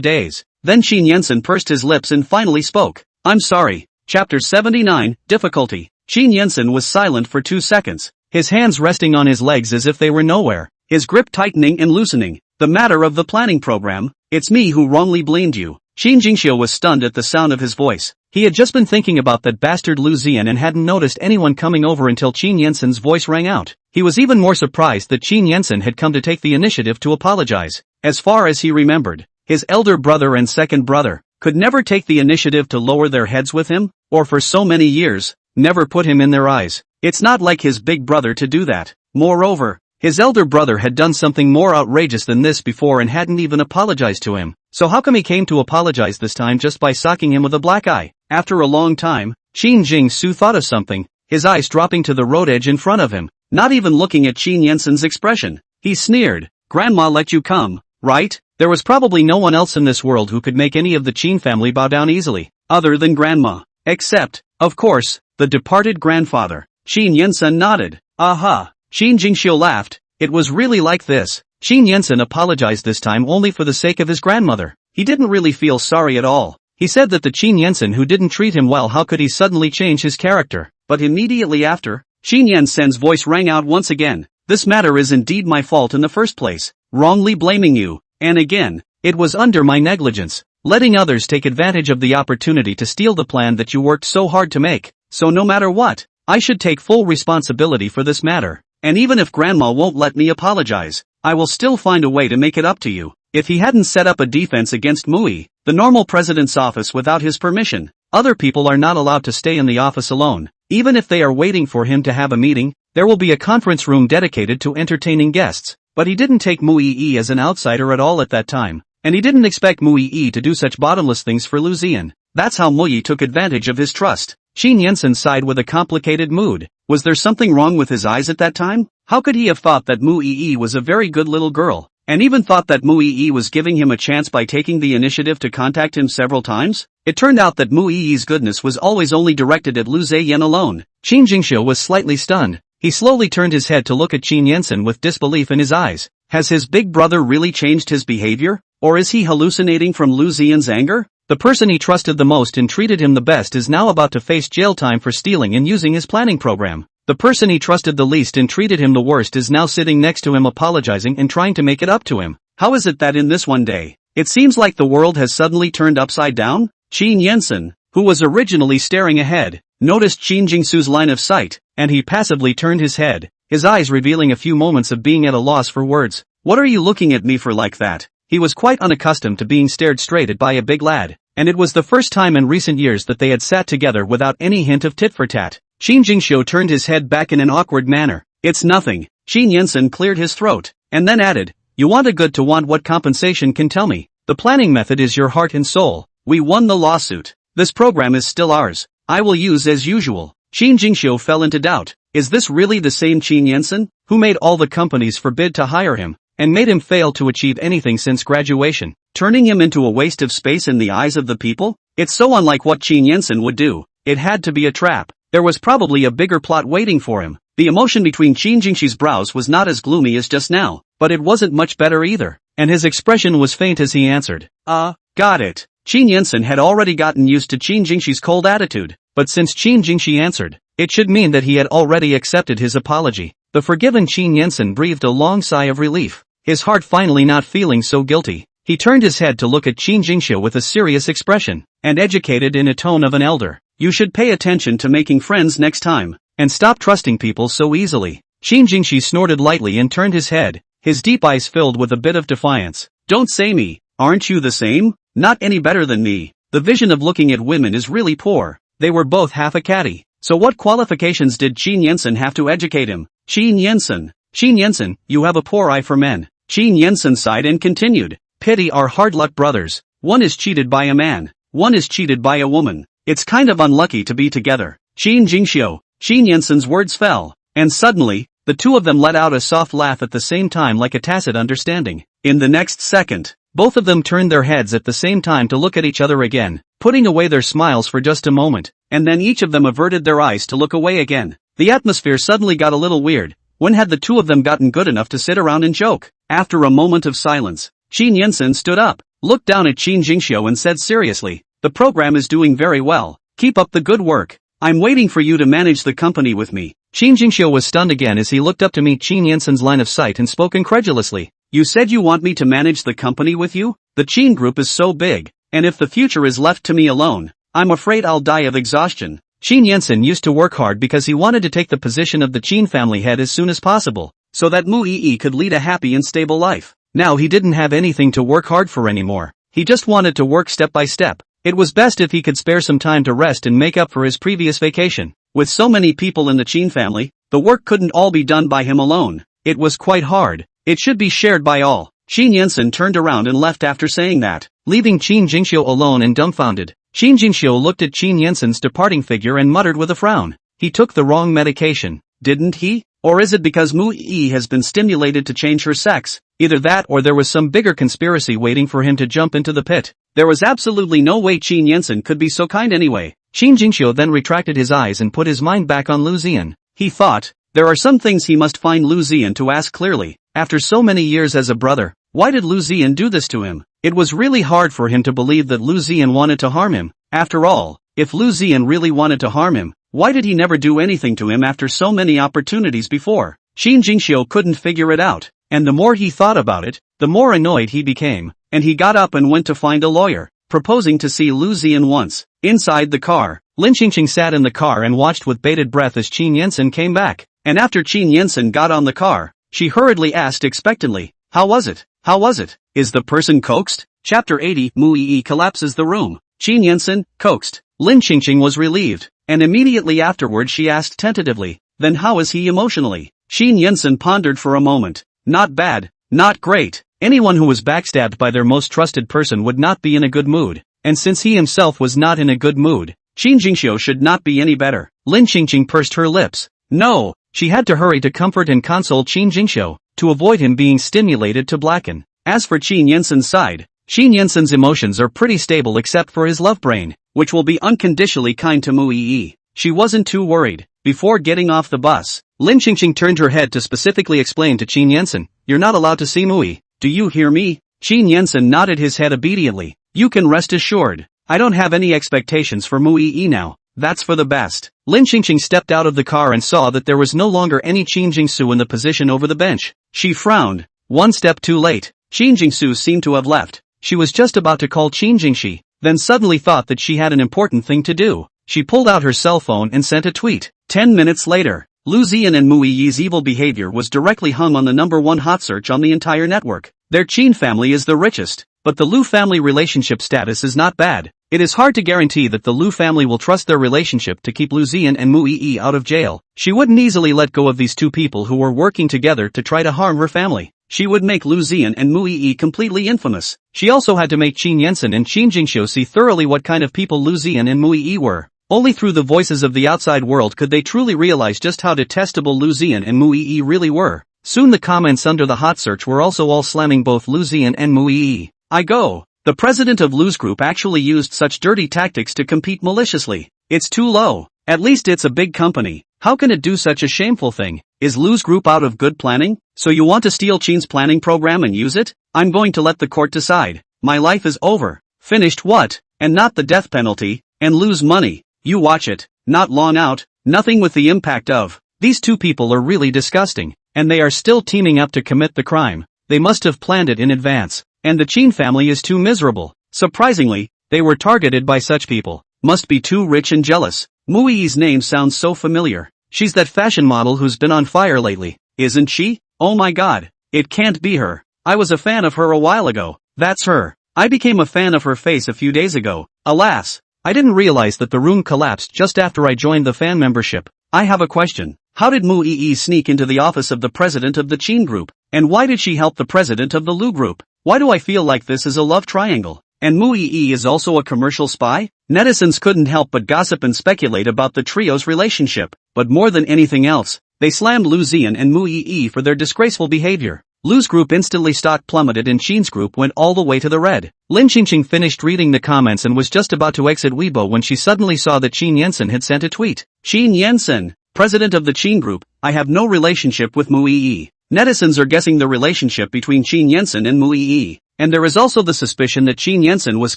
daze. Then Qin Yensen pursed his lips and finally spoke. I'm sorry. Chapter 79, Difficulty. Qin Yensen was silent for 2 seconds, his hands resting on his legs as if they were nowhere, his grip tightening and loosening. The matter of the planning program, it's me who wrongly blamed you. Qin Jingxiu was stunned at the sound of his voice. He had just been thinking about that bastard Lu Ziyan and hadn't noticed anyone coming over until Qin Yensen's voice rang out. He was even more surprised that Qin Yensen had come to take the initiative to apologize. As far as he remembered, his elder brother and second brother could never take the initiative to lower their heads with him, or for so many years, never put him in their eyes. It's not like his big brother to do that. Moreover, his elder brother had done something more outrageous than this before and hadn't even apologized to him. So how come he came to apologize this time just by socking him with a black eye? After a long time, Qin Jingxiu thought of something, his eyes dropping to the road edge in front of him, not even looking at Qin Yensen's expression. He sneered. Grandma let you come, right? There was probably no one else in this world who could make any of the Qin family bow down easily, other than Grandma. Except, of course, the departed grandfather. Qin Yensen nodded. Aha. Qin Jingxiu laughed. It was really like this. Qin Yensen apologized this time only for the sake of his grandmother. He didn't really feel sorry at all. He said that the Qin Yensen who didn't treat him well, how could he suddenly change his character? But immediately after, Qin Yensen's voice rang out once again. This matter is indeed my fault in the first place, wrongly blaming you, and again, it was under my negligence. letting others take advantage of the opportunity to steal the plan that you worked so hard to make. So no matter what, I should take full responsibility for this matter. And even if Grandma won't let me apologize, I will still find a way to make it up to you. If he hadn't set up a defense against Mui, the normal president's office without his permission, other people are not allowed to stay in the office alone. Even if they are waiting for him to have a meeting, there will be a conference room dedicated to entertaining guests. But he didn't take Mui as an outsider at all at that time, and he didn't expect Mui to do such bottomless things for Lu Ziyan. That's how Mui took advantage of his trust. Qin Yensen sighed with a complicated mood. Was there something wrong with his eyes at that time? How could he have thought that Mui was a very good little girl, and even thought that Mui was giving him a chance by taking the initiative to contact him several times? It turned out that Mui's goodness was always only directed at Lu Ziyan alone. Qin Jingxiu was slightly stunned. He slowly turned his head to look at Qin Yensen with disbelief in his eyes. Has his big brother really changed his behavior? Or is he hallucinating from Lu Ziyan's anger? The person he trusted the most and treated him the best is now about to face jail time for stealing and using his planning program. The person he trusted the least and treated him the worst is now sitting next to him apologizing and trying to make it up to him. How is it that in this one day, it seems like the world has suddenly turned upside down? Qin Yensen, who was originally staring ahead, noticed Qin Jingxiu's line of sight, and he passively turned his head, his eyes revealing a few moments of being at a loss for words. What are you looking at me for like that? He was quite unaccustomed to being stared straight at by a big lad, and it was the first time in recent years that they had sat together without any hint of tit-for-tat. Qin Jingxiu turned his head back in an awkward manner. It's nothing. Qin Yensen cleared his throat, and then added, you want a good to want what compensation can tell me. The planning method is your heart and soul. We won the lawsuit. This program is still ours. I will use as usual. Qin Jingxiu fell into doubt. Is this really the same Qin Yensen, who made all the companies forbid to hire him, and made him fail to achieve anything since graduation, turning him into a waste of space in the eyes of the people? It's so unlike what Qin Yensen would do. It had to be a trap. There was probably a bigger plot waiting for him. The emotion between Qin Jingxi's brows was not as gloomy as just now, but it wasn't much better either, and his expression was faint as he answered, got it. Qin Yensen had already gotten used to Qin Jingxi's cold attitude, but since Qin Jingxi answered, it should mean that he had already accepted his apology. The forgiven Qin Yensen breathed a long sigh of relief, his heart finally not feeling so guilty. He turned his head to look at Qin Jingxiu with a serious expression, and educated in a tone of an elder. You should pay attention to making friends next time, and stop trusting people so easily. Qin Jingxi snorted lightly and turned his head, his deep eyes filled with a bit of defiance. Don't say me, aren't you the same? Not any better than me. The vision of looking at women is really poor. They were both half a catty. So what qualifications did Qin Yensen have to educate him? Qin Yensen, you have a poor eye for men. Qin Yensen sighed and continued. Pity our hard luck brothers. One is cheated by a man. One is cheated by a woman. It's kind of unlucky to be together. Qin Yensen's words fell, and suddenly, the two of them let out a soft laugh at the same time like a tacit understanding. In the next second, both of them turned their heads at the same time to look at each other again, putting away their smiles for just a moment, and then each of them averted their eyes to look away again. The atmosphere suddenly got a little weird. When had the two of them gotten good enough to sit around and joke? After a moment of silence, Qin Yensen stood up, looked down at Qin Jingxiu and said seriously, the program is doing very well. Keep up the good work. I'm waiting for you to manage the company with me. Qin Jingxiu was stunned again as he looked up to meet Qin Yensen's line of sight and spoke incredulously. You said you want me to manage the company with you? The Qin group is so big, and if the future is left to me alone, I'm afraid I'll die of exhaustion. Qin Yensen used to work hard because he wanted to take the position of the Qin family head as soon as possible, so that Mu Yi could lead a happy and stable life. Now he didn't have anything to work hard for anymore. He just wanted to work step by step. It was best if he could spare some time to rest and make up for his previous vacation. With so many people in the Qin family, the work couldn't all be done by him alone. It was quite hard. It should be shared by all. Qin Yensen turned around and left after saying that, leaving Qin Jingxiu alone and dumbfounded. Qin Jingxiu looked at Qin Yensen's departing figure and muttered with a frown. He took the wrong medication, didn't he? Or is it because Mu Yi has been stimulated to change her sex? Either that or there was some bigger conspiracy waiting for him to jump into the pit. There was absolutely no way Qin Yensen could be so kind anyway. Qin Jingxiu then retracted his eyes and put his mind back on Lu Ziyan. He thought, there are some things he must find Lu Ziyan to ask clearly. After so many years as a brother, why did Lu Ziyan do this to him? It was really hard for him to believe that Lu Ziyan wanted to harm him. After all, if Lu Ziyan really wanted to harm him, why did he never do anything to him after so many opportunities before? Qin Jingxiu couldn't figure it out, and the more he thought about it, the more annoyed he became, and he got up and went to find a lawyer. proposing to see Lu Ziyan once. Inside the car, Lin Qingqing sat in the car and watched with bated breath as Qin Yensen came back. And after Qin Yensen got on the car, she hurriedly asked expectantly, "How was it? How was it? Is the person coaxed?" Chapter 80. Mu Yi collapses the room. Qin Yensen, coaxed. Lin Qingqing was relieved, and immediately afterward she asked tentatively, "Then how is he emotionally?" Qin Yensen pondered for a moment. Not bad, not great. Anyone who was backstabbed by their most trusted person would not be in a good mood, and since he himself was not in a good mood, Qin Jingxiu should not be any better. Lin Qingqing pursed her lips. No, she had to hurry to comfort and console Qin Jingxiu, to avoid him being stimulated to blacken. As for Qin Yensen's side, Qin Yensen's emotions are pretty stable except for his love brain, which will be unconditionally kind to Mu Yi. She wasn't too worried. Before getting off the bus, Lin Qingqing turned her head to specifically explain to Qin Yensen, "You're not allowed to see Mui. Do you hear me?" Qin Yensen nodded his head obediently. "You can rest assured. I don't have any expectations for Mu Yi now. That's for the best." Lin Qingqing stepped out of the car and saw that there was no longer any Qin Jingsu in the position over the bench. She frowned. One step too late. Qin Jingsu seemed to have left. She was just about to call Qin Jingxi, then suddenly thought that she had an important thing to do. She pulled out her cell phone and sent a tweet. 10 minutes later, Lu Ziyan and Mu Yi's evil behavior was directly hung on the #1 hot search on the entire network. Their Qin family is the richest, but the Lu family relationship status is not bad. It is hard to guarantee that the Lu family will trust their relationship to keep Lu Ziyan and Mu Yi out of jail. She wouldn't easily let go of these two people who were working together to try to harm her family. She would make Lu Ziyan and Mu Yi completely infamous. She also had to make Qin Yensen and Qin Jingxiu see thoroughly what kind of people Lu Ziyan and Mu Yi were. Only through the voices of the outside world could they truly realize just how detestable Lu Ziyan and Mu Yi really were. Soon the comments under the hot search were also all slamming both Lu Ziyan and Mu Yi. I go. The president of Lu's group actually used such dirty tactics to compete maliciously. It's too low. At least it's a big company. How can it do such a shameful thing? Is Lu's group out of good planning? So you want to steal Qin's planning program and use it? I'm going to let the court decide. My life is over. Finished what? And not the death penalty, and lose money. You watch it. Not long out. Nothing with the impact of. These two people are really disgusting, and they are still teaming up to commit the crime. They must have planned it in advance. And the Qin family is too miserable. Surprisingly, they were targeted by such people. Must be too rich and jealous. Mu Yi's name sounds so familiar. She's that fashion model who's been on fire lately, isn't she? Oh my god. It can't be her. I was a fan of her a while ago. That's her. I became a fan of her face a few days ago. Alas, I didn't realize that the room collapsed just after I joined the fan membership. I have a question. How did Mu Yi sneak into the office of the president of the Qin group? And why did she help the president of the Lu group? Why do I feel like this is a love triangle? And Mu Yi is also a commercial spy? Netizens couldn't help but gossip and speculate about the trio's relationship. But more than anything else, they slammed Lu Ziyan and Mu Yi for their disgraceful behavior. Lu's group instantly stock plummeted and Qin's group went all the way to the red. Lin Qingqing finished reading the comments and was just about to exit Weibo when she suddenly saw that Qin Yensen had sent a tweet. Qin Yensen, president of the Qin group, I have no relationship with Mu Yi. Netizens are guessing the relationship between Qin Yensen and Mu Yi. And there is also the suspicion that Qin Yensen was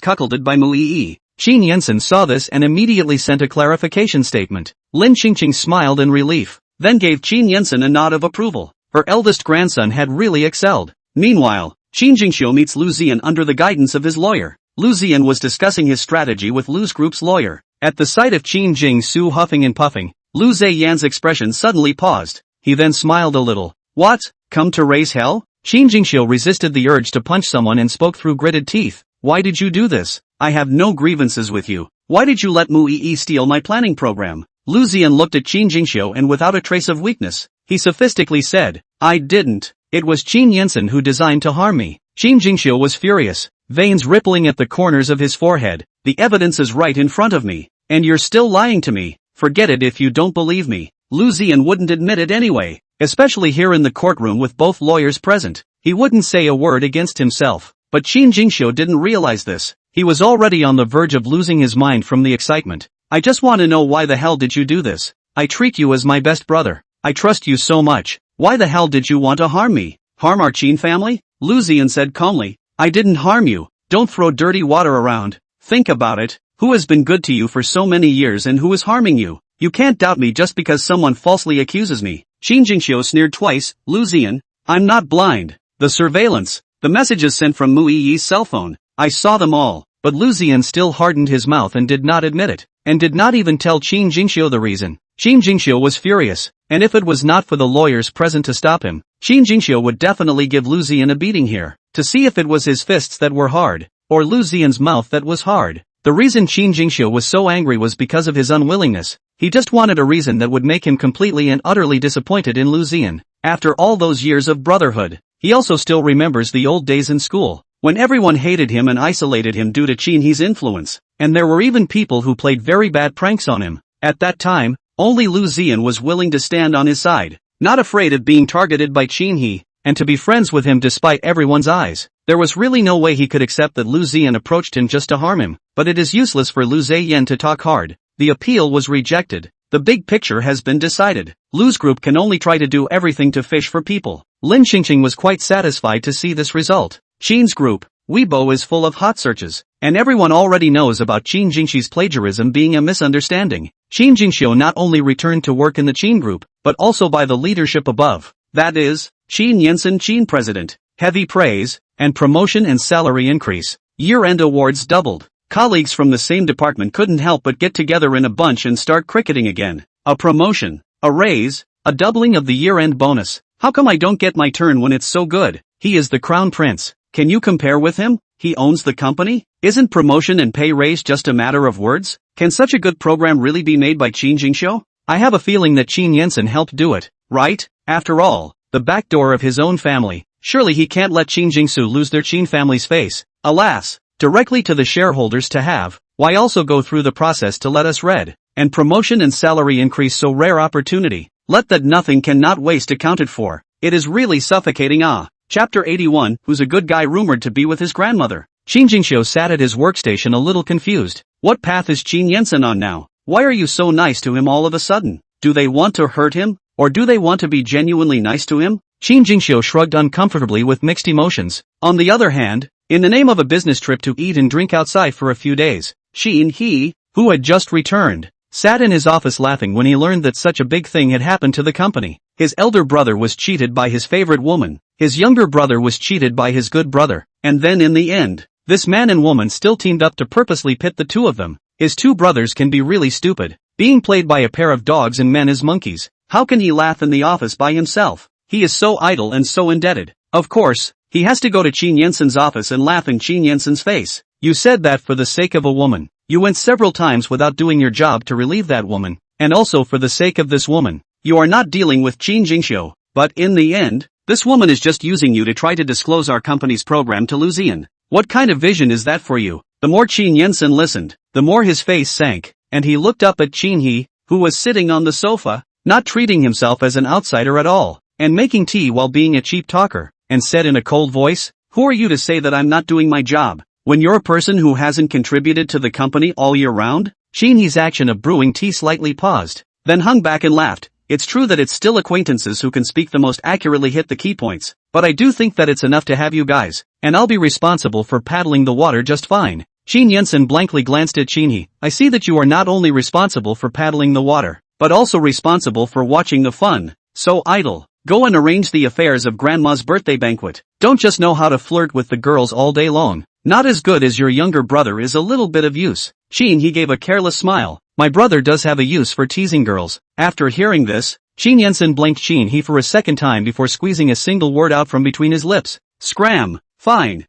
cuckolded by Mu Yi. Qin Yensen saw this and immediately sent a clarification statement. Lin Qingqing smiled in relief, then gave Qin Yensen a nod of approval. Her eldest grandson had really excelled. Meanwhile, Qin Jingxiu meets Lu Ziyan under the guidance of his lawyer. Lu Ziyan was discussing his strategy with Lu's group's lawyer. At the sight of Qin Jingsu huffing and puffing, Lu Ziyan's expression suddenly paused. He then smiled a little. What? Come to raise hell? Qin Jingxiu resisted the urge to punch someone and spoke through gritted teeth. Why did you do this? I have no grievances with you. Why did you let Mu Yi steal my planning program? Lu Ziyan looked at Qin Jingxiu and without a trace of weakness, he sophistically said, I didn't. It was Qin Yensen who designed to harm me. Qin Jingxiu was furious, veins rippling at the corners of his forehead. The evidence is right in front of me. And you're still lying to me. Forget it if you don't believe me. Lu Ziyan wouldn't admit it anyway, especially here in the courtroom with both lawyers present. He wouldn't say a word against himself. But Qin Jingxiu didn't realize this. He was already on the verge of losing his mind from the excitement. I just want to know why the hell did you do this? I treat you as my best brother. I trust you so much. Why the hell did you want to harm me? Harm our Qin family? Lu Ziyan said calmly. I didn't harm you. Don't throw dirty water around. Think about it. Who has been good to you for so many years and who is harming you? You can't doubt me just because someone falsely accuses me. Qin Jingxiu sneered twice. Lu Ziyan, I'm not blind. The surveillance. The messages sent from Mu Yi's cell phone. I saw them all. but Lu Ziyan still hardened his mouth and did not admit it, and did not even tell Qin Jingxiu the reason. Qin Jingxiu was furious, and if it was not for the lawyers present to stop him, Qin Jingxiu would definitely give Lu Ziyan a beating here, to see if it was his fists that were hard, or Lu Ziyan's mouth that was hard. The reason Qin Jingxiu was so angry was because of his unwillingness. He just wanted a reason that would make him completely and utterly disappointed in Lu Ziyan. After all those years of brotherhood, he also still remembers the old days in school, when everyone hated him and isolated him due to Qin He's influence, and there were even people who played very bad pranks on him. At that time, only Lu Ziyan was willing to stand on his side, not afraid of being targeted by Qin He, and to be friends with him despite everyone's eyes. There was really no way he could accept that Lu Ziyan approached him just to harm him, but it is useless for Lu Ziyan to talk hard. The appeal was rejected. The big picture has been decided. Lu's group can only try to do everything to fish for people. Lin Qingqing was quite satisfied to see this result. Qin's group, Weibo, is full of hot searches, and everyone already knows about Qin Jingxi's plagiarism being a misunderstanding. Qin Jingxiu not only returned to work in the Qin group, but also by the leadership above. That is, Qin Yansen Qin president. Heavy praise, and promotion and salary increase. Year-end awards doubled. Colleagues from the same department couldn't help but get together in a bunch and start cricketing again. A promotion, a raise, a doubling of the year-end bonus. How come I don't get my turn when it's so good? He is the crown prince. Can you compare with him? He owns the company? Isn't promotion and pay raise just a matter of words? Can such a good program really be made by Qin Jingxiu? I have a feeling that Qin Yansen helped do it, right? After all, the backdoor of his own family. Surely he can't let Qin Jingxiu lose their Qin family's face. Alas, directly to the shareholders to have. Why also go through the process to let us read? And promotion and salary increase, so rare opportunity. Let that nothing cannot waste accounted for. It is really suffocating. Chapter 81, who's a good guy rumored to be with his grandmother. Qin Jingxiu sat at his workstation a little confused. What path is Qin Yansen on now? Why are you so nice to him all of a sudden? Do they want to hurt him? Or do they want to be genuinely nice to him? Qin Jingxiu shrugged uncomfortably with mixed emotions. On the other hand, in the name of a business trip to eat and drink outside for a few days, Qin He, who had just returned, sat in his office laughing when he learned that such a big thing had happened to the company. His elder brother was cheated by his favorite woman, his younger brother was cheated by his good brother, and then in the end, this man and woman still teamed up to purposely pit the two of them. His two brothers can be really stupid, being played by a pair of dogs and men as monkeys. How can he laugh in the office by himself? He is so idle and so indebted. Of course, he has to go to Qin Yansen's office and laugh in Qin Yansen's face. You said that for the sake of a woman. You went several times without doing your job to relieve that woman, and also for the sake of this woman. You are not dealing with Qin Jingxiu, but in the end, this woman is just using you to try to disclose our company's program to Lu Ziyan. What kind of vision is that for you? The more Qin Yansen listened, the more his face sank, and he looked up at Qin He, who was sitting on the sofa, not treating himself as an outsider at all, and making tea while being a cheap talker, and said in a cold voice, "Who are you to say that I'm not doing my job, when you're a person who hasn't contributed to the company all year round?" Qin He's action of brewing tea slightly paused, then hung back and laughed. It's true that it's still acquaintances who can speak the most accurately hit the key points, but I do think that it's enough to have you guys, and I'll be responsible for paddling the water just fine. Qin Yansen blankly glanced at Qin He. I see that you are not only responsible for paddling the water, but also responsible for watching the fun. So idle. Go and arrange the affairs of Grandma's birthday banquet. Don't just know how to flirt with the girls all day long. Not as good as your younger brother is a little bit of use. Qin He gave a careless smile. My brother does have a use for teasing girls. After hearing this, Qin Yansen blinked Qin He for a second time before squeezing a single word out from between his lips. Scram. Fine.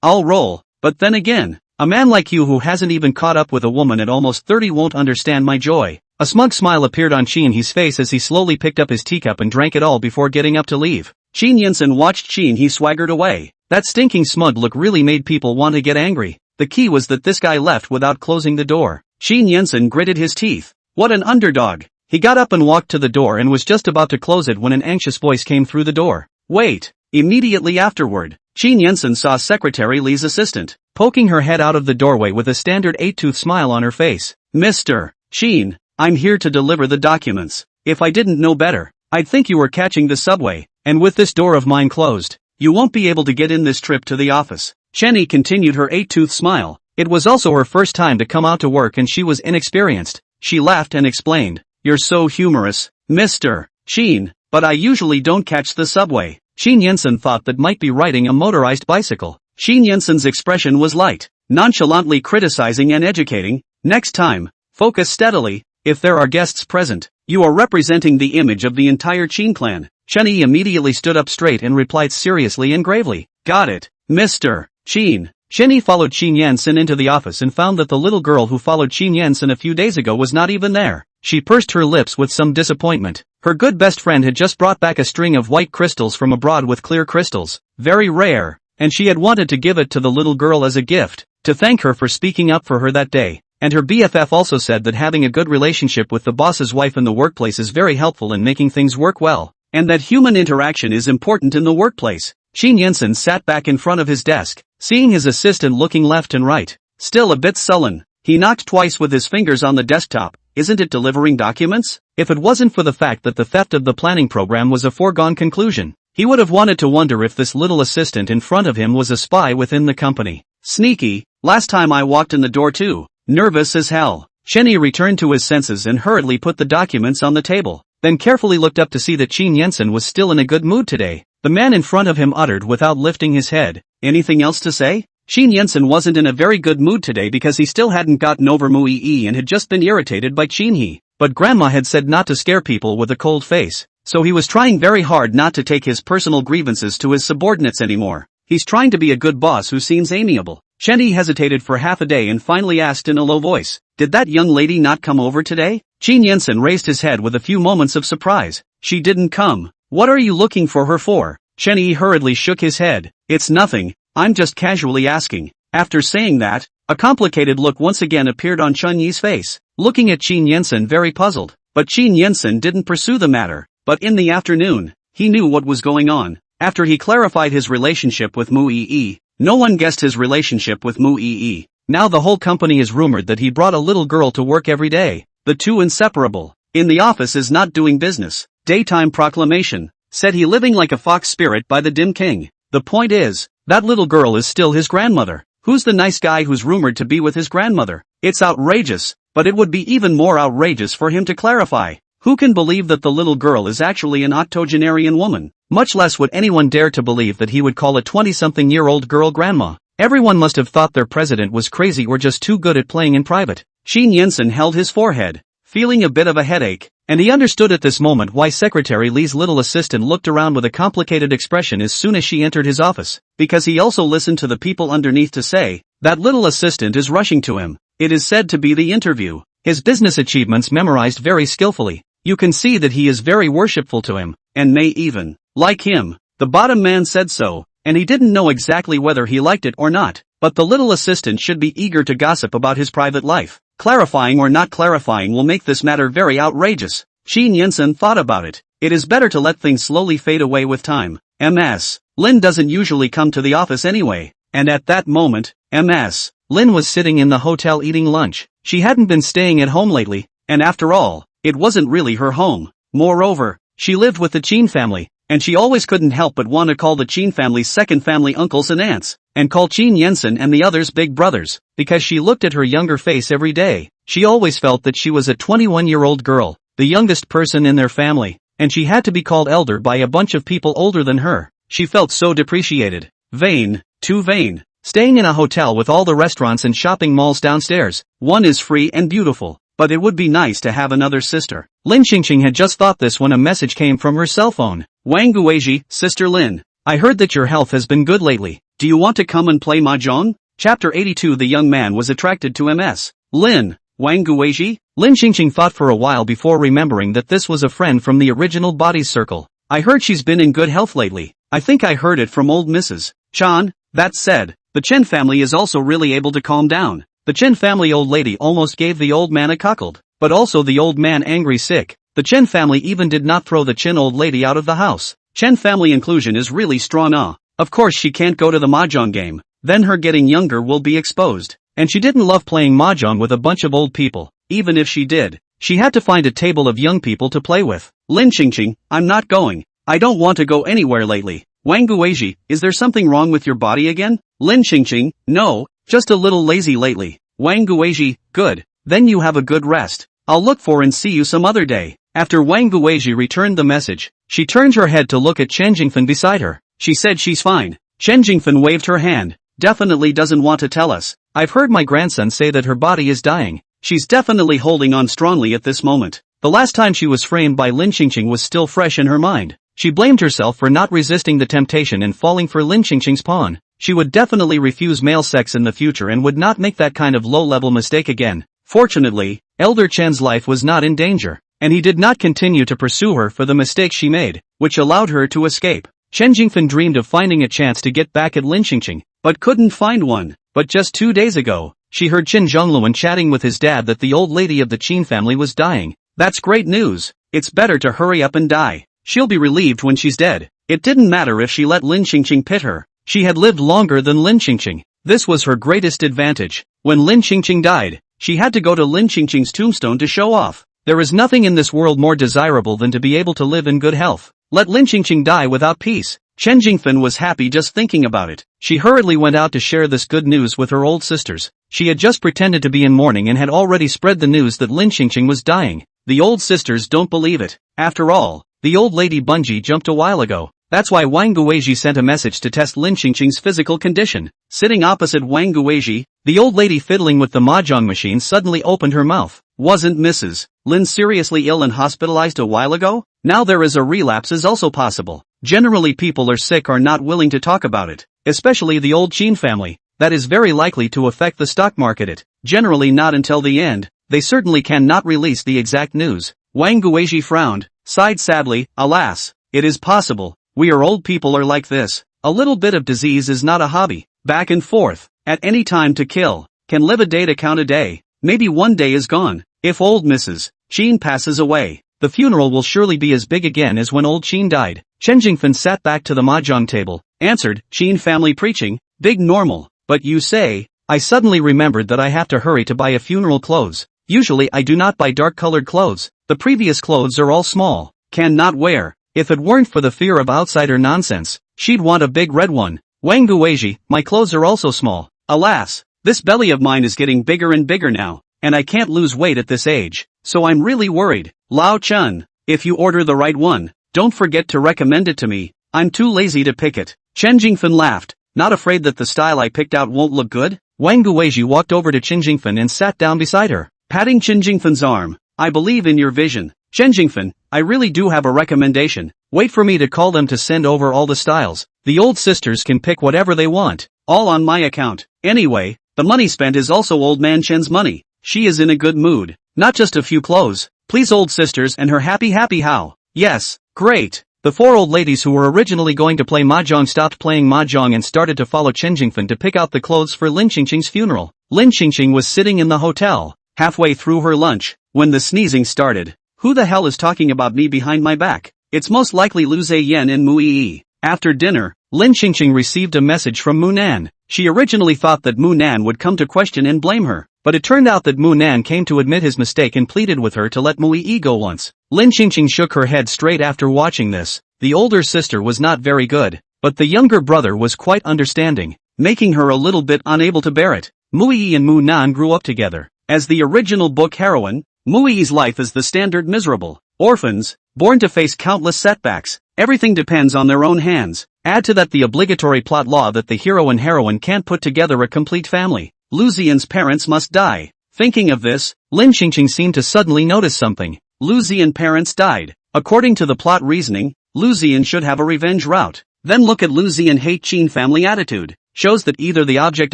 I'll roll. But then again, a man like you who hasn't even caught up with a woman at almost 30 won't understand my joy. A smug smile appeared on Qin He's face as he slowly picked up his teacup and drank it all before getting up to leave. Qin Yansen watched Qin He swaggered away. That stinking smug look really made people want to get angry. The key was that this guy left without closing the door. Qin Yansen gritted his teeth. What an underdog. He got up and walked to the door and was just about to close it when an anxious voice came through the door. Wait. Immediately afterward, Qin Yansen saw Secretary Li's assistant, poking her head out of the doorway with a standard 8-tooth smile on her face. Mr. Qin, I'm here to deliver the documents. If I didn't know better, I'd think you were catching the subway, and with this door of mine closed, you won't be able to get in this trip to the office. Chenny continued her 8-tooth smile. It was also her first time to come out to work and she was inexperienced. She laughed and explained, "You're so humorous, Mr. Qin, but I usually don't catch the subway." Qin Yansen thought that might be riding a motorized bicycle. Qin Yansen's expression was light. nonchalantly criticizing and educating. Next time, focus steadily. If there are guests present, you are representing the image of the entire Qin clan. Chen Yi immediately stood up straight and replied seriously and gravely. Got it, Mr. Qin. Chen Yi followed Qin Yansen into the office and found that the little girl who followed Qin Yansen a few days ago was not even there. She pursed her lips with some disappointment. Her good best friend had just brought back a string of white crystals from abroad with clear crystals, very rare, and she had wanted to give it to the little girl as a gift, to thank her for speaking up for her that day. And her BFF also said that having a good relationship with the boss's wife in the workplace is very helpful in making things work well, and that human interaction is important in the workplace. Qin Yansen sat back in front of his desk, seeing his assistant looking left and right, still a bit sullen. He knocked twice with his fingers on the desktop. Isn't it delivering documents? If it wasn't for the fact that the theft of the planning program was a foregone conclusion, he would have wanted to wonder if this little assistant in front of him was a spy within the company. Sneaky, last time I walked in the door too. Nervous as hell. Chen Yi returned to his senses and hurriedly put the documents on the table, then carefully looked up to see that Qin Yansen was still in a good mood today. The man in front of him uttered without lifting his head, anything else to say? Qin Yansen wasn't in a very good mood today because he still hadn't gotten over Mu Yi and had just been irritated by Qin He. But Grandma had said not to scare people with a cold face, so he was trying very hard not to take his personal grievances to his subordinates anymore. He's trying to be a good boss who seems amiable. Chen Yi hesitated for half a day and finally asked in a low voice, did that young lady not come over today? Qin Yansen raised his head with a few moments of surprise. She didn't come. What are you looking for her for? Chen Yi hurriedly shook his head. It's nothing, I'm just casually asking. After saying that, a complicated look once again appeared on Chen Yi's face, looking at Qin Yansen very puzzled. But Qin Yansen didn't pursue the matter. But in the afternoon, he knew what was going on. After he clarified his relationship with Mu Yi, no one guessed his relationship with Mu Yi. Now the whole company is rumored that he brought a little girl to work every day. The two inseparable. In the office is not doing business. Daytime proclamation. Said he living like a fox spirit by the dim king. The point is, that little girl is still his grandmother. Who's the nice guy who's rumored to be with his grandmother? It's outrageous, but it would be even more outrageous for him to clarify. Who can believe that the little girl is actually an octogenarian woman? Much less would anyone dare to believe that he would call a 20-something-year-old girl grandma. Everyone must have thought their president was crazy or just too good at playing in private. Qin Yansen held his forehead, feeling a bit of a headache, and he understood at this moment why Secretary Li's little assistant looked around with a complicated expression as soon as she entered his office, because he also listened to the people underneath to say, that little assistant is rushing to him. It is said to be the interview. His business achievements memorized very skillfully. You can see that he is very worshipful to him, and may even like him. The bottom man said so, and he didn't know exactly whether he liked it or not, but the little assistant should be eager to gossip about his private life. Clarifying or not clarifying will make this matter very outrageous. Qin Yansen thought about it. It is better to let things slowly fade away with time. Ms. Lin doesn't usually come to the office anyway, and at that moment, Ms. Lin was sitting in the hotel eating lunch. She hadn't been staying at home lately, and after all, it wasn't really her home. Moreover, she lived with the Qin family, and she always couldn't help but want to call the Qin family's second family uncles and aunts, and call Qin Yansen and the others big brothers, because she looked at her younger face every day. She always felt that she was a 21-year-old girl, the youngest person in their family, and she had to be called elder by a bunch of people older than her. She felt so depreciated. Vain, too vain. Staying in a hotel with all the restaurants and shopping malls downstairs, one is free and beautiful, but it would be nice to have another sister. Lin Qingqing had just thought this when a message came from her cell phone. Wang Guizhi, Sister Lin, I heard that your health has been good lately. Do you want to come and play mahjong? Chapter 82. The young man was attracted to Ms. Lin. Wang Guizhi? Lin Qingqing thought for a while before remembering that this was a friend from the original Body's circle. I heard she's been in good health lately. I think I heard it from old Mrs. Chan. That said, the Chen family is also really able to calm down. The Chen family old lady almost gave the old man a cuckold, but also the old man angry sick. The Chen family even did not throw the Chen old lady out of the house. Chen family inclusion is really strong. Of course she can't go to the mahjong game, then her getting younger will be exposed. And she didn't love playing mahjong with a bunch of old people. Even if she did, she had to find a table of young people to play with. Lin Qingqing, I'm not going. I don't want to go anywhere lately. Wang Guizhi, is there something wrong with your body again? Lin Qingqing, no, just a little lazy lately. Wang Guizhi, good, then you have a good rest. I'll look for and see you some other day. After Wang Guizhi returned the message, she turned her head to look at Chen Jingfen beside her. She said she's fine. Chen Jingfen waved her hand. Definitely doesn't want to tell us. I've heard my grandson say that her body is dying. She's definitely holding on strongly at this moment. The last time she was framed by Lin Qingqing was still fresh in her mind. She blamed herself for not resisting the temptation and falling for Lin Qingqing's pawn. She would definitely refuse male sex in the future and would not make that kind of low-level mistake again. Fortunately, Elder Chen's life was not in danger, and he did not continue to pursue her for the mistake she made, which allowed her to escape. Chen Jingfen dreamed of finding a chance to get back at Lin Qingqing, but couldn't find one. But just 2 days ago, she heard Qin Zhongluan chatting with his dad that the old lady of the Qin family was dying. That's great news. It's better to hurry up and die. She'll be relieved when she's dead. It didn't matter if she let Lin Qingqing pit her. She had lived longer than Lin Qingqing. This was her greatest advantage. When Lin Qingqing died, she had to go to Lin Qingqing's tombstone to show off. There is nothing in this world more desirable than to be able to live in good health. Let Lin Qingqing die without peace. Chen Jingfen was happy just thinking about it. She hurriedly went out to share this good news with her old sisters. She had just pretended to be in mourning and had already spread the news that Lin Qingqing was dying. The old sisters don't believe it. After all, the old lady Bunji jumped a while ago. That's why Wang Guizhi sent a message to test Lin Qingqing's physical condition. Sitting opposite Wang Guizhi, the old lady fiddling with the mahjong machine suddenly opened her mouth. Wasn't Mrs. Lin seriously ill and hospitalized a while ago? Now there is a relapse is also possible. Generally people are sick or not willing to talk about it, especially the old Qin family. That is very likely to affect the stock market. Generally not until the end. They certainly cannot release the exact news. Wang Guizhi frowned, sighed sadly, alas, it is possible. We are old people are like this. A little bit of disease is not a hobby. Back and forth, at any time to kill. Can live a day to count a day. Maybe one day is gone. If old Mrs. Qin passes away, the funeral will surely be as big again as when old Qin died. Chen Jingfen sat back to the mahjong table, answered, Qin family preaching, big normal. But you say, I suddenly remembered that I have to hurry to buy a funeral clothes. Usually I do not buy dark-colored clothes. The previous clothes are all small. Cannot wear. If it weren't for the fear of outsider nonsense, she'd want a big red one. Wang Guizhi, my clothes are also small. Alas, this belly of mine is getting bigger and bigger now, and I can't lose weight at this age, so I'm really worried. Lao Chun, if you order the right one, don't forget to recommend it to me. I'm too lazy to pick it. Chen Jingfen laughed, not afraid that the style I picked out won't look good. Wang Guizhi walked over to Chen Jingfen and sat down beside her, patting Chen Jingfen's arm. I believe in your vision. Chen Jingfen, I really do have a recommendation. Wait for me to call them to send over all the styles. The old sisters can pick whatever they want. All on my account. Anyway, the money spent is also old man Chen's money. She is in a good mood. Not just a few clothes. Please old sisters and her happy how. Yes, great. The 4 old ladies who were originally going to play mahjong stopped playing mahjong and started to follow Chen Jingfen to pick out the clothes for Lin Qingqing's funeral. Lin Qingqing was sitting in the hotel, halfway through her lunch, when the sneezing started. Who the hell is talking about me behind my back? It's most likely Lu Zheyan and Mu Yi. After dinner, Lin Qingqing received a message from Mu Nan. She originally thought that Mu Nan would come to question and blame her, but it turned out that Mu Nan came to admit his mistake and pleaded with her to let Mu Yi go once. Lin Qingqing shook her head straight after watching this. The older sister was not very good, but the younger brother was quite understanding, making her a little bit unable to bear it. Mu Yi and Mu Nan grew up together. As the original book heroine, Mu Yi's life is the standard miserable. Orphans, born to face countless setbacks. Everything depends on their own hands. Add to that the obligatory plot law that the hero and heroine can't put together a complete family. Lu Ziyan's parents must die. Thinking of this, Lin Qingqing seemed to suddenly notice something. Lu Ziyan parents died. According to the plot reasoning, Lu Ziyan should have a revenge route. Then look at Lu Ziyan hate Qin family attitude. Shows that either the object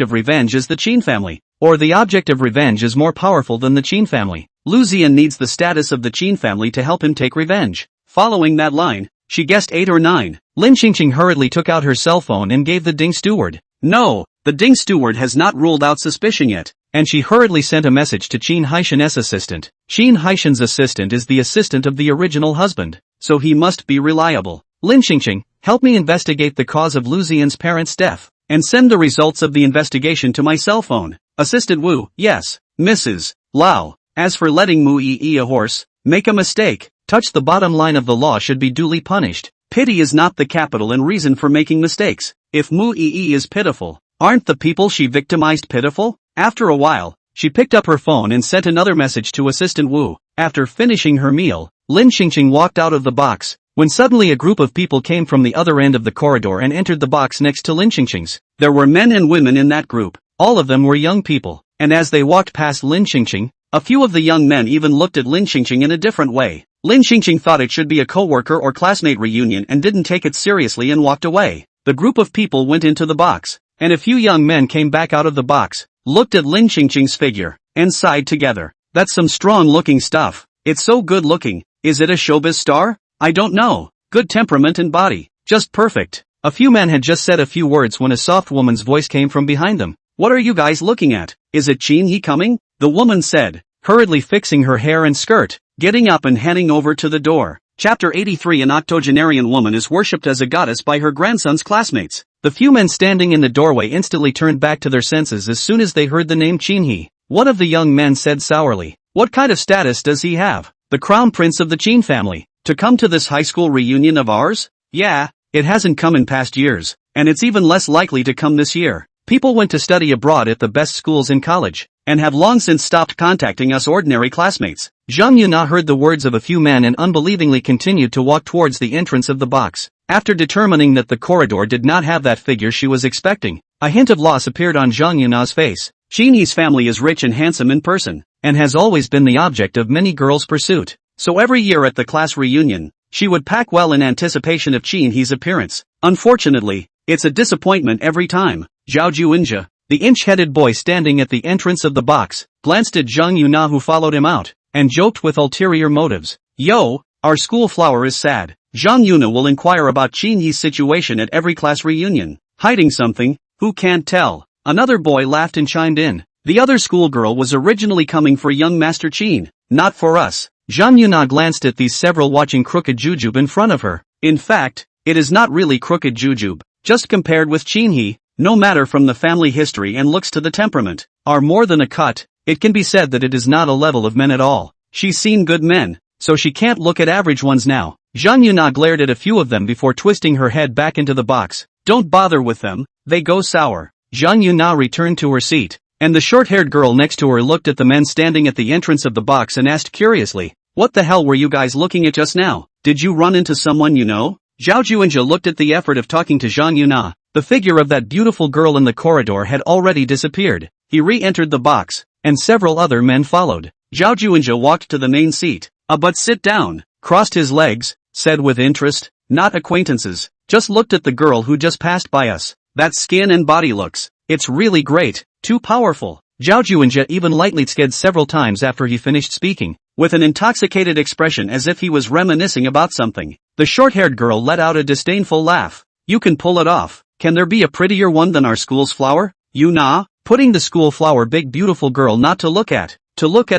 of revenge is the Qin family, or the object of revenge is more powerful than the Qin family. Lu Ziyan needs the status of the Qin family to help him take revenge. Following that line, she guessed 8 or 9. Lin Qingqing hurriedly took out her cell phone and gave the Ding steward. No, the Ding steward has not ruled out suspicion yet. And she hurriedly sent a message to Qin Haishan's assistant. Qin Haishan's assistant is the assistant of the original husband, so he must be reliable. Lin Qingqing, help me investigate the cause of Lu Ziyan's parents' death, and send the results of the investigation to my cell phone. Assistant Wu, yes, Mrs. Lao. As for letting Mu Yi a horse, make a mistake, touch the bottom line of the law should be duly punished. Pity is not the capital and reason for making mistakes. If Mu Yi is pitiful, aren't the people she victimized pitiful? After a while, she picked up her phone and sent another message to Assistant Wu. After finishing her meal, Lin Qingqing walked out of the box, when suddenly a group of people came from the other end of the corridor and entered the box next to Lin Qingqing's. There were men and women in that group. All of them were young people, and as they walked past Lin Qingqing, a few of the young men even looked at Lin Qingqing in a different way. Lin Qingqing thought it should be a coworker or classmate reunion and didn't take it seriously and walked away. The group of people went into the box, and a few young men came back out of the box, looked at Lin Qingqing's figure, and sighed together. That's some strong-looking stuff. It's so good-looking. Is it a showbiz star? I don't know. Good temperament and body. Just perfect. A few men had just said a few words when a soft woman's voice came from behind them. What are you guys looking at? Is it Chin He coming? The woman said, hurriedly fixing her hair and skirt, getting up and heading over to the door. Chapter 83. An octogenarian woman is worshipped as a goddess by her grandson's classmates. The few men standing in the doorway instantly turned back to their senses as soon as they heard the name Chin He. One of the young men said sourly, what kind of status does he have? The crown prince of the Chin family. To come to this high school reunion of ours? Yeah, it hasn't come in past years, and it's even less likely to come this year. People went to study abroad at the best schools in college, and have long since stopped contacting us ordinary classmates. Zhang Yuna heard the words of a few men and unbelievingly continued to walk towards the entrance of the box. After determining that the corridor did not have that figure she was expecting, a hint of loss appeared on Zhang Yuna's face. Chin He's family is rich and handsome in person, and has always been the object of many girls' pursuit. So every year at the class reunion, she would pack well in anticipation of Chin He's appearance. Unfortunately, it's a disappointment every time. Zhao Juinja, the inch-headed boy standing at the entrance of the box, glanced at Zhang Yuna who followed him out, and joked with ulterior motives. Yo, our school flower is sad. Zhang Yuna will inquire about Chin He's situation at every class reunion. Hiding something? Who can't tell? Another boy laughed and chimed in. The other schoolgirl was originally coming for young Master Chin, not for us. Zhang Yuna glanced at these several watching crooked jujube in front of her. In fact, it is not really crooked jujube, just compared with Chin He, no matter from the family history and looks to the temperament, are more than a cut. It can be said that it is not a level of men at all. She's seen good men, so she can't look at average ones now. Zhang Yuna glared at a few of them before twisting her head back into the box. Don't bother with them, they go sour. Zhang Yuna returned to her seat, and the short-haired girl next to her looked at the men standing at the entrance of the box and asked curiously, what the hell were you guys looking at just now? Did you run into someone you know? Zhao Juinja looked at the effort of talking to Zhang Yuna. The figure of that beautiful girl in the corridor had already disappeared. He re-entered the box, and several other men followed. Zhao Juinja walked to the main seat. But sit down, crossed his legs, said with interest, not acquaintances, just looked at the girl who just passed by us. That skin and body looks, it's really great, too powerful. Zhao Juinja even lightly sked several times after he finished speaking, with an intoxicated expression as if he was reminiscing about something. The short-haired girl let out a disdainful laugh. You can pull it off. Can there be a prettier one than our school's flower? Yuna, putting the school flower big beautiful girl not to look at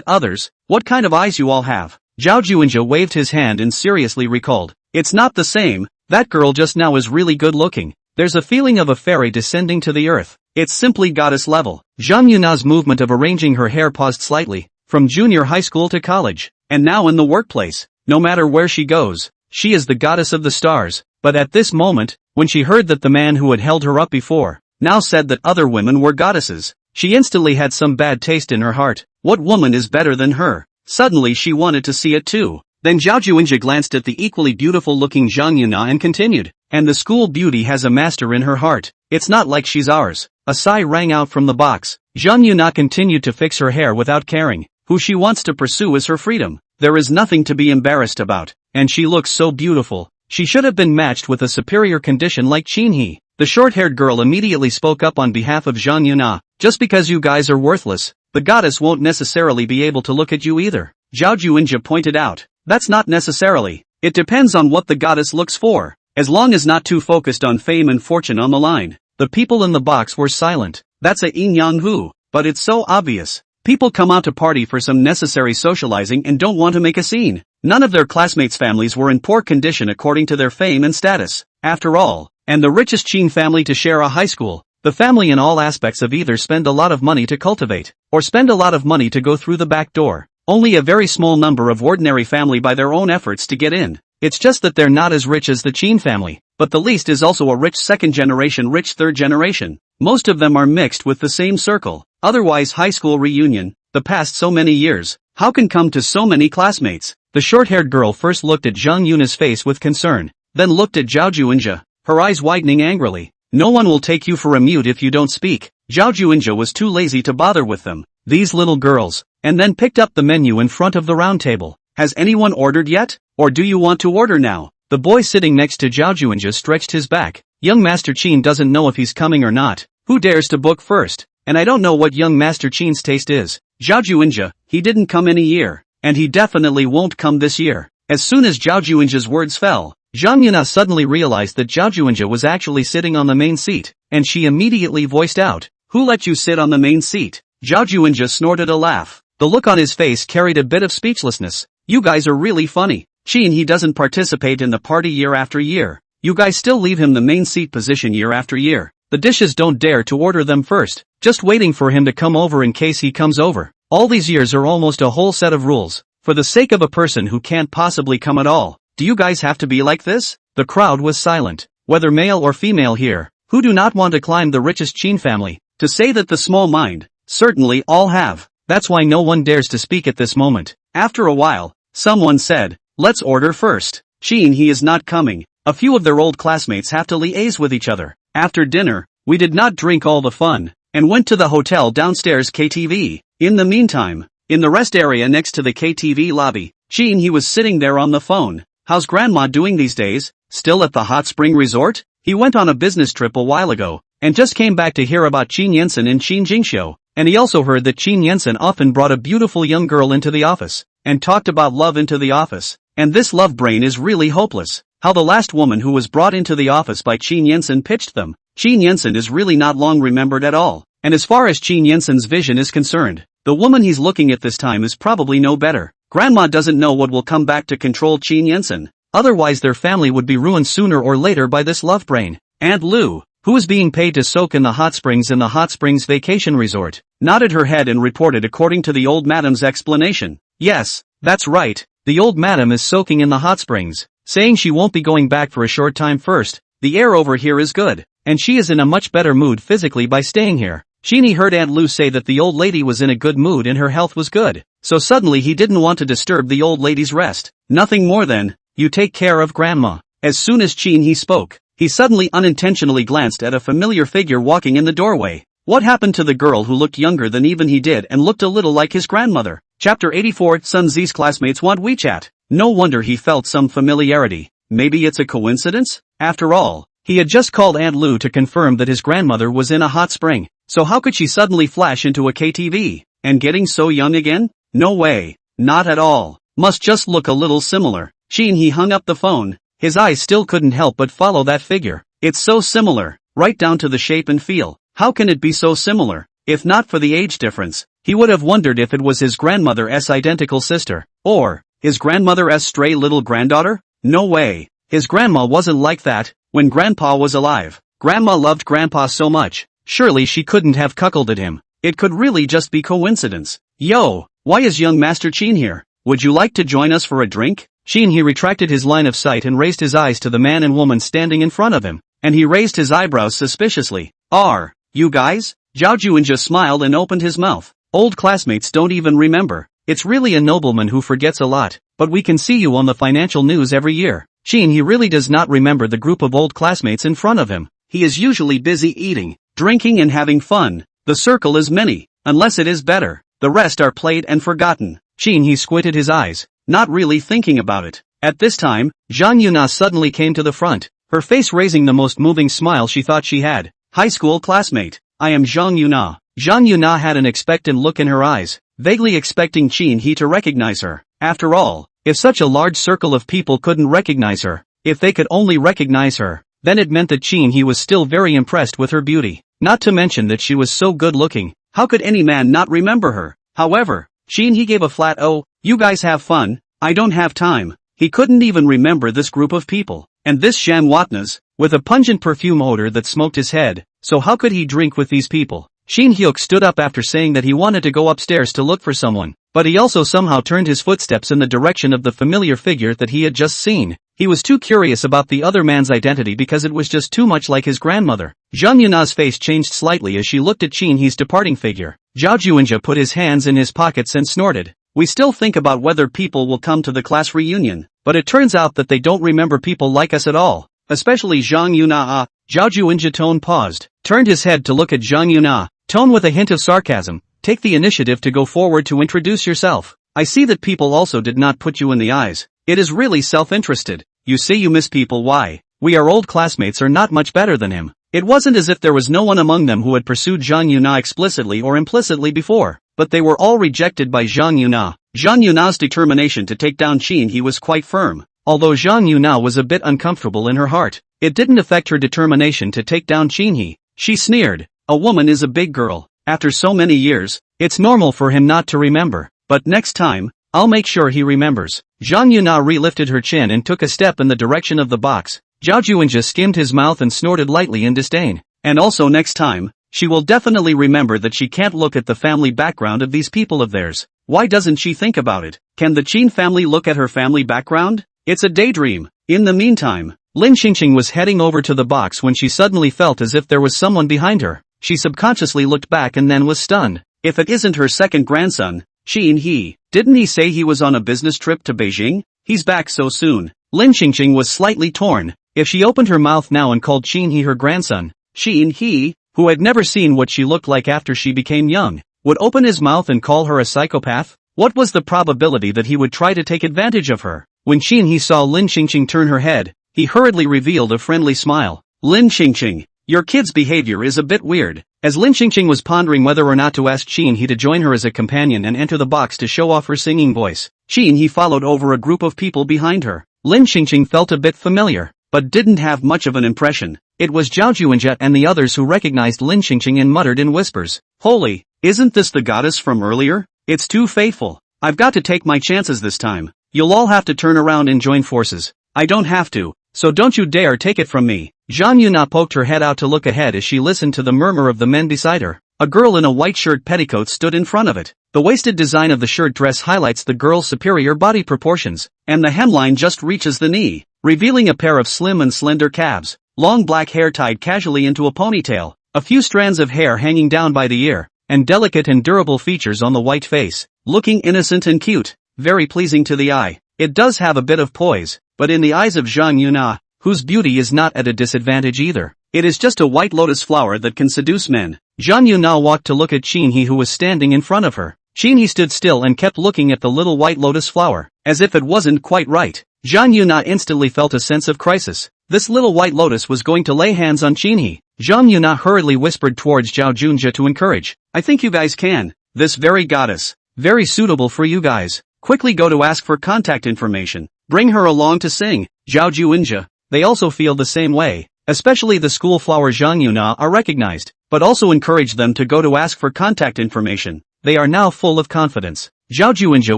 others. What kind of eyes you all have? Zhao Juinja waved his hand and seriously recalled. It's not the same, that girl just now is really good looking. There's a feeling of a fairy descending to the earth. It's simply goddess level. Zhang Yuna's movement of arranging her hair paused slightly, from junior high school to college, and now in the workplace. No matter where she goes, she is the goddess of the stars. But at this moment, when she heard that the man who had held her up before, now said that other women were goddesses, she instantly had some bad taste in her heart. What woman is better than her? Suddenly she wanted to see it too. Then Zhao Juinja glanced at the equally beautiful-looking Zhang Yuna and continued, and the school beauty has a master in her heart. It's not like she's ours. A sigh rang out from the box. Zhang Yuna continued to fix her hair without caring. Who she wants to pursue is her freedom. There is nothing to be embarrassed about, and she looks so beautiful. She should have been matched with a superior condition like Chin He. The short-haired girl immediately spoke up on behalf of Zhang Yuna. Just because you guys are worthless, the goddess won't necessarily be able to look at you either. Zhao Juinja pointed out. That's not necessarily. It depends on what the goddess looks for, as long as not too focused on fame and fortune on the line. The people in the box were silent. That's a yin-yang hu, but it's so obvious. People come out to party for some necessary socializing and don't want to make a scene. None of their classmates' families were in poor condition according to their fame and status. After all, and the richest Qin family to share a high school, the family in all aspects of either spend a lot of money to cultivate, or spend a lot of money to go through the back door. Only a very small number of ordinary family by their own efforts to get in. It's just that they're not as rich as the Qin family, but the least is also a rich second generation, rich third generation. Most of them are mixed with the same circle. Otherwise high school reunion, the past so many years, how can come to so many classmates? The short-haired girl first looked at Zhang Yuna's face with concern, then looked at Zhao Juinja, her eyes widening angrily. No one will take you for a mute if you don't speak. Zhao Juinja was too lazy to bother with them, these little girls, and then picked up the menu in front of the round table. Has anyone ordered yet? Or do you want to order now? The boy sitting next to Zhao Juinja stretched his back. Young Master Qin doesn't know if he's coming or not. Who dares to book first? And I don't know what young Master Qin's taste is. Zhao Juinja, he didn't come in a year. And he definitely won't come this year. As soon as Zhao Juinja's words fell, Zhang Yuna suddenly realized that Zhao Juinja was actually sitting on the main seat, and she immediately voiced out, "Who let you sit on the main seat?" Zhao Juinja snorted a laugh. The look on his face carried a bit of speechlessness. You guys are really funny. Qin, he doesn't participate in the party year after year. You guys still leave him the main seat position year after year. The dishes don't dare to order them first, just waiting for him to come over in case he comes over. All these years are almost a whole set of rules. For the sake of a person who can't possibly come at all, do you guys have to be like this? The crowd was silent. Whether male or female here, who do not want to climb the richest Qin family? To say that the small mind, certainly all have. That's why no one dares to speak at this moment. After a while, someone said, "Let's order first." Qin, he is not coming. A few of their old classmates have to liaise with each other. After dinner, we did not drink all the fun, and went to the hotel downstairs KTV. In the meantime, in the rest area next to the KTV lobby, Qin, he was sitting there on the phone. How's grandma doing these days? Still at the hot spring resort? He went on a business trip a while ago, and just came back to hear about Qin Yensen and Qin Jingxiu, and he also heard that Qin Yensen often brought a beautiful young girl into the office, and talked about love into the office, and this love brain is really hopeless. How the last woman who was brought into the office by Qin Yensen pitched them. Qin Yensen is really not long remembered at all, and as far as Qin Yensen's vision is concerned, the woman he's looking at this time is probably no better. Grandma doesn't know what will come back to control Qin Yensen, otherwise their family would be ruined sooner or later by this love brain. Aunt Lu, who is being paid to soak in the hot springs vacation resort, nodded her head and reported according to the old madam's explanation. Yes, that's right, the old madam is soaking in the hot springs, saying she won't be going back for a short time first. The air over here is good, and she is in a much better mood physically by staying here. Sheeny heard Aunt Lu say that the old lady was in a good mood and her health was good, so suddenly he didn't want to disturb the old lady's rest. Nothing more than, you take care of grandma. As soon as Qin he spoke, he suddenly unintentionally glanced at a familiar figure walking in the doorway. What happened to the girl who looked younger than even he did and looked a little like his grandmother? Chapter 84 Sun Zi's classmates want WeChat. No wonder he felt some familiarity. Maybe it's a coincidence? After all, he had just called Aunt Lu to confirm that his grandmother was in a hot spring. So how could she suddenly flash into a KTV? And getting so young again? No way. Not at all. Must just look a little similar. Qin he hung up the phone. His eyes still couldn't help but follow that figure. It's so similar, right down to the shape and feel. How can it be so similar? If not for the age difference, he would have wondered if it was his grandmother's identical sister, or his grandmother's stray little granddaughter? No way. His grandma wasn't like that when grandpa was alive. Grandma loved grandpa so much, surely she couldn't have cuckolded him. It could really just be coincidence. Yo, why is young Master Qin here? Would you like to join us for a drink? Qin he retracted his line of sight and raised his eyes to the man and woman standing in front of him, and he raised his eyebrows suspiciously. Are you guys? Zhao Juinja smiled and opened his mouth. Old classmates don't even remember. It's really a nobleman who forgets a lot, but we can see you on the financial news every year. Qin he really does not remember the group of old classmates in front of him. He is usually busy eating, drinking and having fun. The circle is many, unless it is better. The rest are played and forgotten. Qin he squinted his eyes, not really thinking about it. At this time, Zhang Yuna suddenly came to the front, her face raising the most moving smile she thought she had. High school classmate, I am Zhang Yuna. Zhang Yuna had an expectant look in her eyes, vaguely expecting Qin he to recognize her. After all, if such a large circle of people couldn't recognize her, if they could only recognize her, then it meant that Qin he was still very impressed with her beauty. Not to mention that she was so good looking. How could any man not remember her? However, Qin he gave a flat "Oh, you guys have fun, I don't have time." He couldn't even remember this group of people, and this Shan Watnas, with a pungent perfume odor that smoked his head, so how could he drink with these people? Shin Hyuk stood up after saying that he wanted to go upstairs to look for someone, but he also somehow turned his footsteps in the direction of the familiar figure that he had just seen. He was too curious about the other man's identity because it was just too much like his grandmother. Zhang Yuna's face changed slightly as she looked at Qin He's departing figure. Zhao Juinja put his hands in his pockets and snorted. We still think about whether people will come to the class reunion, but it turns out that they don't remember people like us at all. Especially Zhang Yuna. Zhao Juinja tone paused, turned his head to look at Zhang Yuna, Tone with a hint of sarcasm, take the initiative to go forward to introduce yourself. I see that people also did not put you in the eyes. It is really self-interested. You say you miss people. Why? We our old classmates are not much better than him. It wasn't as if there was no one among them who had pursued Zhang Yuna explicitly or implicitly before, but they were all rejected by Zhang Yuna. Zhang Yuna's determination to take down Qin He was quite firm. Although Zhang Yuna was a bit uncomfortable in her heart, it didn't affect her determination to take down Qin He. She sneered, a woman is a big girl. After so many years, it's normal for him not to remember. But next time, I'll make sure he remembers. Zhang Yuna re-lifted her chin and took a step in the direction of the box. Zhao Juanjia skimmed his mouth and snorted lightly in disdain. And also next time, she will definitely remember that she can't look at the family background of these people of theirs. Why doesn't she think about it? Can the Qin family look at her family background? It's a daydream. In the meantime, Lin Xingqing was heading over to the box when she suddenly felt as if there was someone behind her. She subconsciously looked back and then was stunned. If it isn't her second grandson, Qin He, didn't he say he was on a business trip to Beijing? He's back so soon. Lin Xingqing was slightly torn. If she opened her mouth now and called Qin He her grandson, Qin He, who had never seen what she looked like after she became young, would open his mouth and call her a psychopath? What was the probability that he would try to take advantage of her? When Qin He saw Lin Xingqing turn her head, he hurriedly revealed a friendly smile. Lin Xingqing, your kid's behavior is a bit weird. As Lin Xingqing was pondering whether or not to ask Qin He to join her as a companion and enter the box to show off her singing voice, Qin He followed over a group of people behind her. Lin Xingqing felt a bit familiar, but didn't have much of an impression. It was Zhao Juanjia and the others who recognized Lin Xingqing and muttered in whispers, holy, isn't this the goddess from earlier? It's too faithful. I've got to take my chances this time. You'll all have to turn around and join forces. I don't have to, so don't you dare take it from me. Zhang Yuna poked her head out to look ahead as she listened to the murmur of the men beside her. A girl in a white shirt petticoat stood in front of it. The waisted design of the shirt dress highlights the girl's superior body proportions, and the hemline just reaches the knee, revealing a pair of slim and slender calves. Long black hair tied casually into a ponytail, a few strands of hair hanging down by the ear, and delicate and durable features on the white face, looking innocent and cute, very pleasing to the eye. It does have a bit of poise, but in the eyes of Zhang Yuna, whose beauty is not at a disadvantage either, it is just a white lotus flower that can seduce men. Zhang Yuna walked to look at Qin He who was standing in front of her. Qin He stood still and kept looking at the little white lotus flower, as if it wasn't quite right. Zhang Yuna instantly felt a sense of crisis. This little white lotus was going to lay hands on Qin He. Zhang Yuna hurriedly whispered towards Zhao Junjia to encourage. I think you guys can. This very goddess. Very suitable for you guys. Quickly go to ask for contact information. Bring her along to sing. Zhao Junjia. They also feel the same way. Especially the school flower Zhang Yuna are recognized, but also encourage them to go to ask for contact information. They are now full of confidence. Zhao Junjia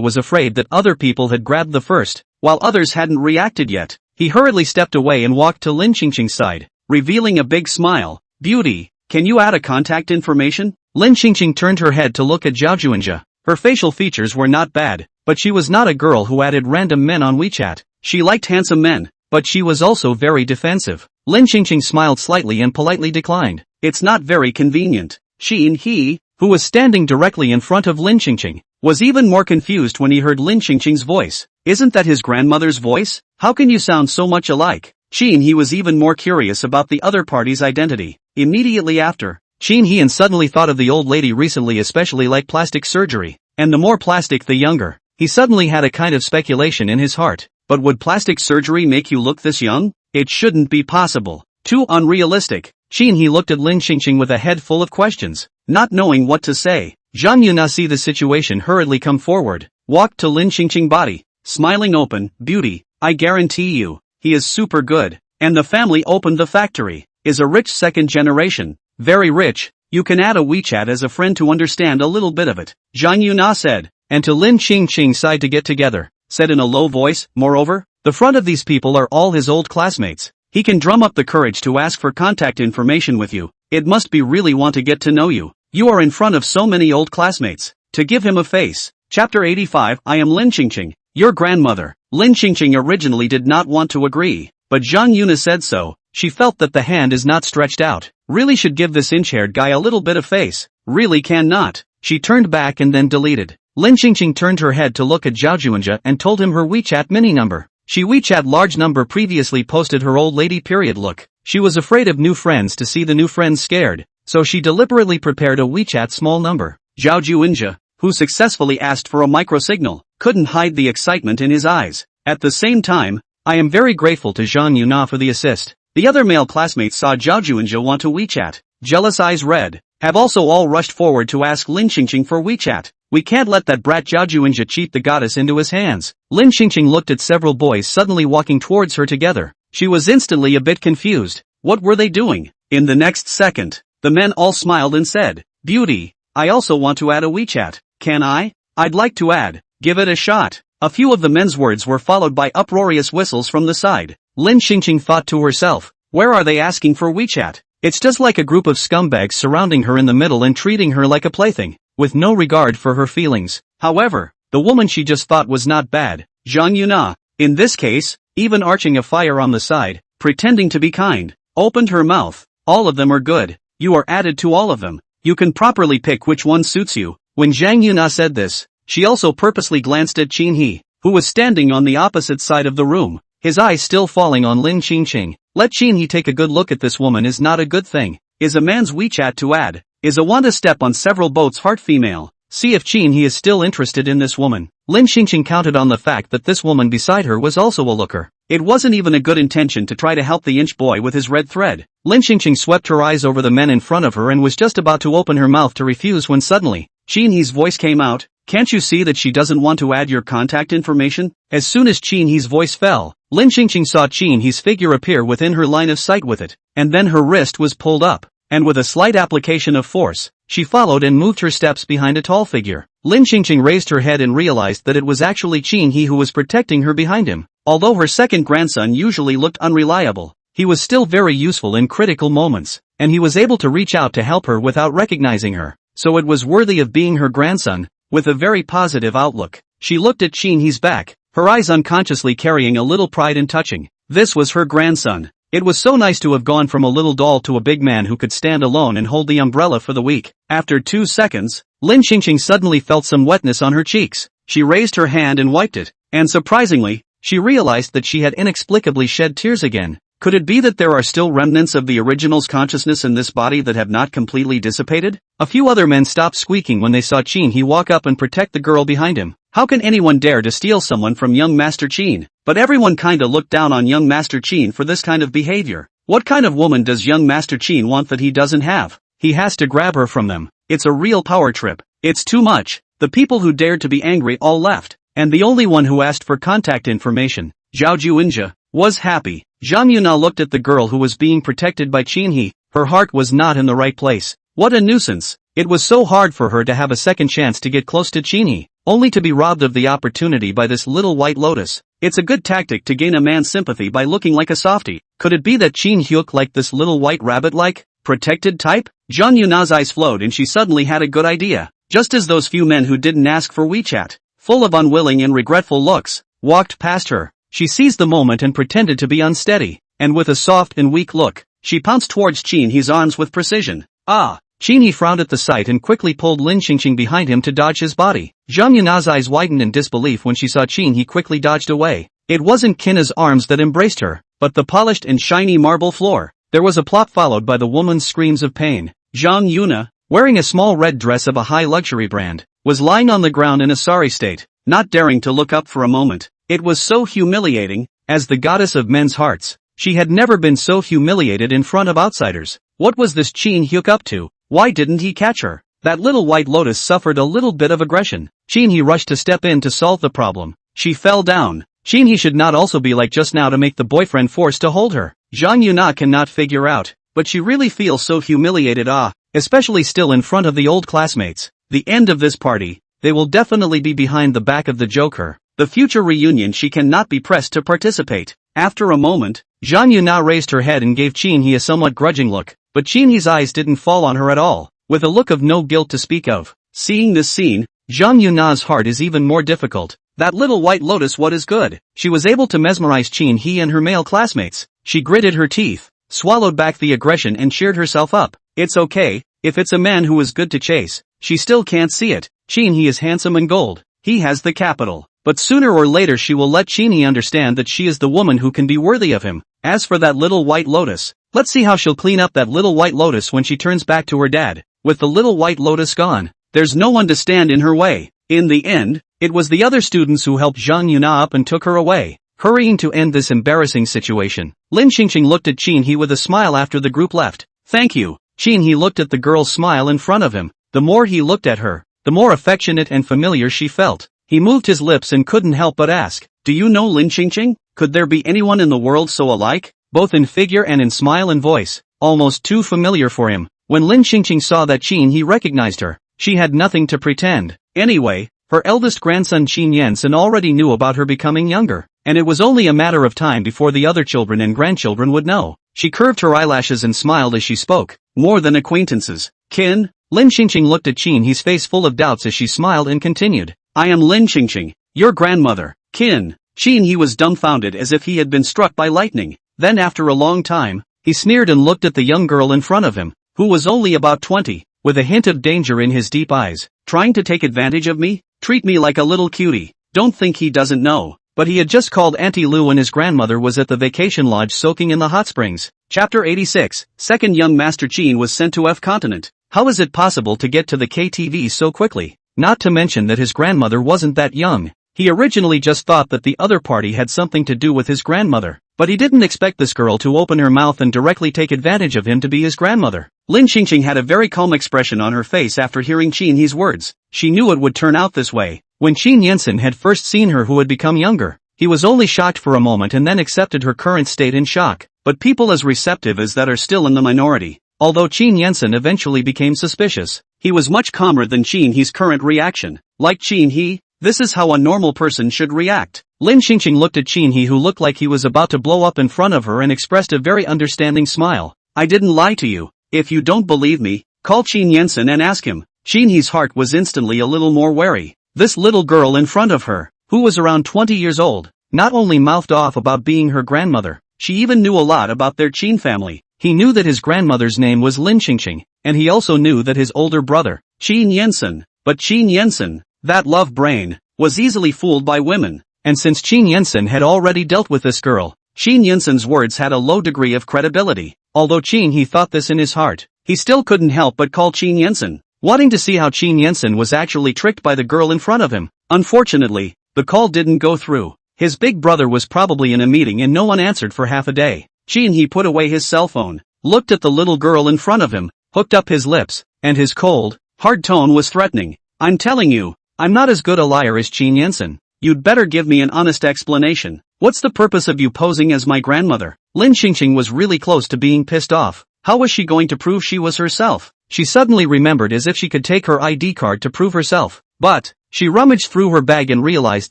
was afraid that other people had grabbed the first, while others hadn't reacted yet. He hurriedly stepped away and walked to Lin Xingqing's side, revealing a big smile. Beauty, can you add a contact information? Lin Xingqing turned her head to look at Zhao Junjia. Her facial features were not bad, but she was not a girl who added random men on WeChat. She liked handsome men, but she was also very defensive. Lin Xingqing smiled slightly and politely declined. It's not very convenient. Qin He, who was standing directly in front of Lin Xingqing, was even more confused when he heard Lin Xingqing's voice. Isn't that his grandmother's voice? How can you sound so much alike? Qin He was even more curious about the other party's identity. Immediately after, Qin He suddenly thought of the old lady recently, especially like plastic surgery, and the more plastic the younger. He suddenly had a kind of speculation in his heart. But would plastic surgery make you look this young? It shouldn't be possible. Too unrealistic. Qin He looked at Lin Xingqing with a head full of questions, not knowing what to say. Zhang Yuna see the situation hurriedly come forward, walked to Lin Xingqing's body, smiling open, beauty, I guarantee you, he is super good. And the family opened the factory, is a rich second generation, very rich, you can add a WeChat as a friend to understand a little bit of it. Zhang Yuna said, and to Lin Xingqing's side to get together, said in a low voice, moreover, the front of these people are all his old classmates. He can drum up the courage to ask for contact information with you. It must be really want to get to know you. You are in front of so many old classmates. To give him a face. Chapter 85 I am Lin Xingqing, your grandmother. Lin Xingqing originally did not want to agree, but Zhang Yuna said so. She felt that the hand is not stretched out. Really should give this inch-haired guy a little bit of face. Really cannot. She turned back and then deleted. Lin Xingqing turned her head to look at Zhao Junjia and told him her WeChat mini number. She WeChat large number previously posted her old lady period look. She was afraid of new friends to see the new friends scared. so she deliberately prepared a WeChat small number. Zhao Juinja, who successfully asked for a microsignal, couldn't hide the excitement in his eyes. At the same time, I am very grateful to Zhang Yuna for the assist. The other male classmates saw Zhao Juinja want to WeChat. Jealous eyes red, have also all rushed forward to ask Lin Qingqing for WeChat. We can't let that brat Zhao Juinja cheat the goddess into his hands. Lin Qingqing looked at several boys suddenly walking towards her together. She was instantly a bit confused. What were they doing? In the next second, the men all smiled and said, "Beauty, I also want to add a WeChat. Can I? I'd like to add. Give it a shot." A few of the men's words were followed by uproarious whistles from the side. Lin Qingqing thought to herself, where are they asking for WeChat? It's just like a group of scumbags surrounding her in the middle and treating her like a plaything, with no regard for her feelings. However, the woman she just thought was not bad, Zhang Yuna, in this case, even arching a fire on the side, pretending to be kind, opened her mouth. All of them are good. You are added to all of them. You can properly pick which one suits you. When Zhang Yuna said this, she also purposely glanced at Qin He, who was standing on the opposite side of the room, his eyes still falling on Lin Qingqing. Let Qin He take a good look at this woman is not a good thing. Is a man's WeChat to add? Is a want to step on several boats heart female? See if Qin He is still interested in this woman. Lin Qingqing counted on the fact that this woman beside her was also a looker. It wasn't even a good intention to try to help the inch boy with his red thread. Lin Qingqing swept her eyes over the men in front of her and was just about to open her mouth to refuse when suddenly, Qin He's voice came out. Can't you see that she doesn't want to add your contact information? As soon as Qin He's voice fell, Lin Qingqing saw Qin He's figure appear within her line of sight with it, and then her wrist was pulled up, and with a slight application of force, she followed and moved her steps behind a tall figure. Lin Qingqing raised her head and realized that it was actually Qin He who was protecting her behind him. Although her second grandson usually looked unreliable, he was still very useful in critical moments, and he was able to reach out to help her without recognizing her, so it was worthy of being her grandson. With a very positive outlook, she looked at Qin He's back, her eyes unconsciously carrying a little pride and touching. This was her grandson. It was so nice to have gone from a little doll to a big man who could stand alone and hold the umbrella for the week. After 2 seconds, Lin Qingqing suddenly felt some wetness on her cheeks. She raised her hand and wiped it, and surprisingly, she realized that she had inexplicably shed tears again. Could it be that there are still remnants of the original's consciousness in this body that have not completely dissipated? A few other men stopped squeaking when they saw Qin He walk up and protect the girl behind him. How can anyone dare to steal someone from young Master Qin? But everyone kinda looked down on young Master Qin for this kind of behavior. What kind of woman does young Master Qin want that he doesn't have? He has to grab her from them. It's a real power trip. It's too much. The people who dared to be angry all left, and the only one who asked for contact information, Zhao Juinja, was happy. Zhang Yuna looked at the girl who was being protected by Qin He. Her heart was not in the right place. What a nuisance. It was so hard for her to have a second chance to get close to Qin He, only to be robbed of the opportunity by this little white lotus. It's a good tactic to gain a man's sympathy by looking like a softie. Could it be that Qin Hyuk liked this little white rabbit-like, protected type? Zhang Yuna's eyes flowed and she suddenly had a good idea. Just as those few men who didn't ask for WeChat, full of unwilling and regretful looks, walked past her, she seized the moment and pretended to be unsteady, and with a soft and weak look, she pounced towards Qin He's arms with precision. Ah! Qin He frowned at the sight and quickly pulled Lin Qingqing behind him to dodge his body. Zhang Yuna's eyes widened in disbelief when she saw Qin He quickly dodged away. It wasn't Kina's arms that embraced her, but the polished and shiny marble floor. There was a plop followed by the woman's screams of pain. Zhang Yuna, wearing a small red dress of a high luxury brand, was lying on the ground in a sorry state, not daring to look up for a moment. It was so humiliating. As the goddess of men's hearts, she had never been so humiliated in front of outsiders. What was this Qin Hyuk up to? Why didn't he catch her? That little white lotus suffered a little bit of aggression. Qin He rushed to step in to solve the problem. She fell down. Qin He should not also be like just now to make the boyfriend force to hold her. Zhang Yuna cannot figure out, but she really feels so humiliated, especially still in front of the old classmates. The end of this party, they will definitely be behind the back of the joker. The future reunion she cannot be pressed to participate. After a moment, Zhang Yuna raised her head and gave Qin He a somewhat grudging look, but Qin He's eyes didn't fall on her at all, with a look of no guilt to speak of. Seeing this scene, Zhang Yuna's heart is even more difficult. That little white lotus, what is good? She was able to mesmerize Qin He and her male classmates. She gritted her teeth, swallowed back the aggression and cheered herself up. It's okay, if it's a man who is good to chase, she still can't see it. Qin He is handsome and gold. He has the capital. But sooner or later she will let Qin He understand that she is the woman who can be worthy of him. As for that little white lotus, Let's see how she'll clean up that little white lotus when she turns back to her dad. With the little white lotus gone, there's no one to stand in her way. In the end, it was the other students who helped Zhang Yuna up and took her away, hurrying to end this embarrassing situation. Lin Xingqing looked at Qin He with a smile after the group left. Thank you. Qin He looked at the girl's smile in front of him. The more he looked at her, the more affectionate and familiar she felt. He moved his lips and couldn't help but ask, do you know Lin Xingqing? Could there be anyone in the world so alike? Both in figure and in smile and voice, almost too familiar for him. When Lin Xingqing saw that Qin He recognized her, she had nothing to pretend. Anyway, her eldest grandson Qin Yansen already knew about her becoming younger, and it was only a matter of time before the other children and grandchildren would know. She curved her eyelashes and smiled as she spoke, more than acquaintances. Kin? Lin Xingqing looked at Qin He's face full of doubts as she smiled and continued. I am Lin Xingqing, your grandmother. Kin. Qin He was dumbfounded as if he had been struck by lightning. Then after a long time, he sneered and looked at the young girl in front of him, who was only about 20, with a hint of danger in his deep eyes. Trying to take advantage of me? Treat me like a little cutie. Don't think he doesn't know. But he had just called Auntie Lu and his grandmother was at the vacation lodge soaking in the hot springs. Chapter 86. Second young Master Qin was sent to F continent. How is it possible to get to the KTV so quickly? Not to mention that his grandmother wasn't that young. He originally just thought that the other party had something to do with his grandmother, but he didn't expect this girl to open her mouth and directly take advantage of him to be his grandmother. Lin Xingqing had a very calm expression on her face after hearing Qin He's words. She knew it would turn out this way. When Qin Yansen had first seen her who had become younger, he was only shocked for a moment and then accepted her current state in shock. But people as receptive as that are still in the minority. Although Qin Yansen eventually became suspicious, he was much calmer than Qin He's current reaction. Like Qin He, this is how a normal person should react. Lin Xingqing looked at Qin He who looked like he was about to blow up in front of her and expressed a very understanding smile. I didn't lie to you. If you don't believe me, call Qin Yansen and ask him. Qin He's heart was instantly a little more wary. This little girl in front of her, who was around 20 years old, not only mouthed off about being her grandmother, she even knew a lot about their Qin family. He knew that his grandmother's name was Lin Xingqing, and he also knew that his older brother, Qin Yansen, but Qin Yansen, that love brain, was easily fooled by women, and since Qin Yansen had already dealt with this girl, Qin Yansen's words had a low degree of credibility. Although Qin He thought this in his heart, he still couldn't help but call Qin Yansen, wanting to see how Qin Yansen was actually tricked by the girl in front of him. Unfortunately, the call didn't go through. His big brother was probably in a meeting and no one answered for half a day. Qin He put away his cell phone, looked at the little girl in front of him, hooked up his lips, and his cold, hard tone was threatening. I'm telling you, I'm not as good a liar as Qin Yansen. You'd better give me an honest explanation. What's the purpose of you posing as my grandmother? Lin Xingqing was really close to being pissed off. How was she going to prove she was herself? She suddenly remembered as if she could take her ID card to prove herself. But, she rummaged through her bag and realized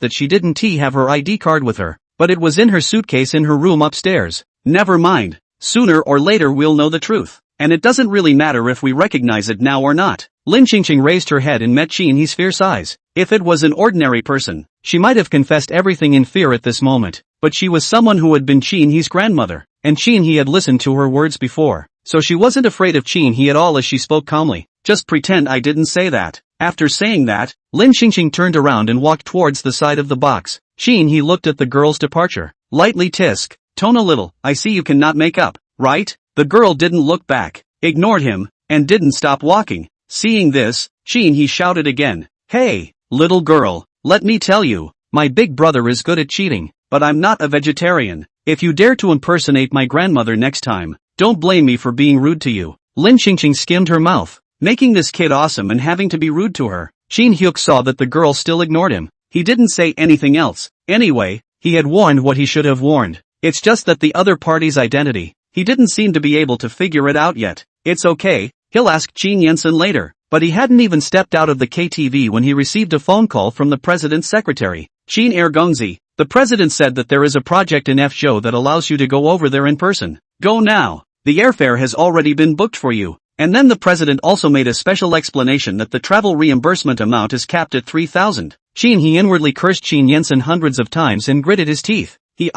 that she didn't have her ID card with her, but it was in her suitcase in her room upstairs. Never mind. Sooner or later we'll know the truth. And it doesn't really matter if we recognize it now or not. Lin Xingqing raised her head and met Qin He's fierce eyes. If it was an ordinary person, she might have confessed everything in fear at this moment. But she was someone who had been Qin He's grandmother, and Qin He had listened to her words before. So she wasn't afraid of Qin He at all as she spoke calmly. Just pretend I didn't say that. After saying that, Lin Xingqing turned around and walked towards the side of the box. Qin He looked at the girl's departure. Lightly tisk. Tone a little. I see you cannot make up, right? The girl didn't look back, ignored him, and didn't stop walking. Seeing this, Qin He shouted again. Hey, little girl, let me tell you, my big brother is good at cheating, but I'm not a vegetarian. If you dare to impersonate my grandmother next time, don't blame me for being rude to you. Lin Xingqing skimmed her mouth, making this kid awesome and having to be rude to her. Qin Hyuk saw that the girl still ignored him. He didn't say anything else. Anyway, he had warned what he should have warned. It's just that the other party's identity, he didn't seem to be able to figure it out yet. It's okay, he'll ask Qin Yansen later. But he hadn't even stepped out of the KTV when he received a phone call from the president's secretary, Qin Ergongzi. The president said that there is a project in Fzhou that allows you to go over there in person. Go now. The airfare has already been booked for you. And then the president also made a special explanation that the travel reimbursement amount is capped at 3,000. Qin He inwardly cursed Qin Yansen hundreds of times and gritted his teeth. He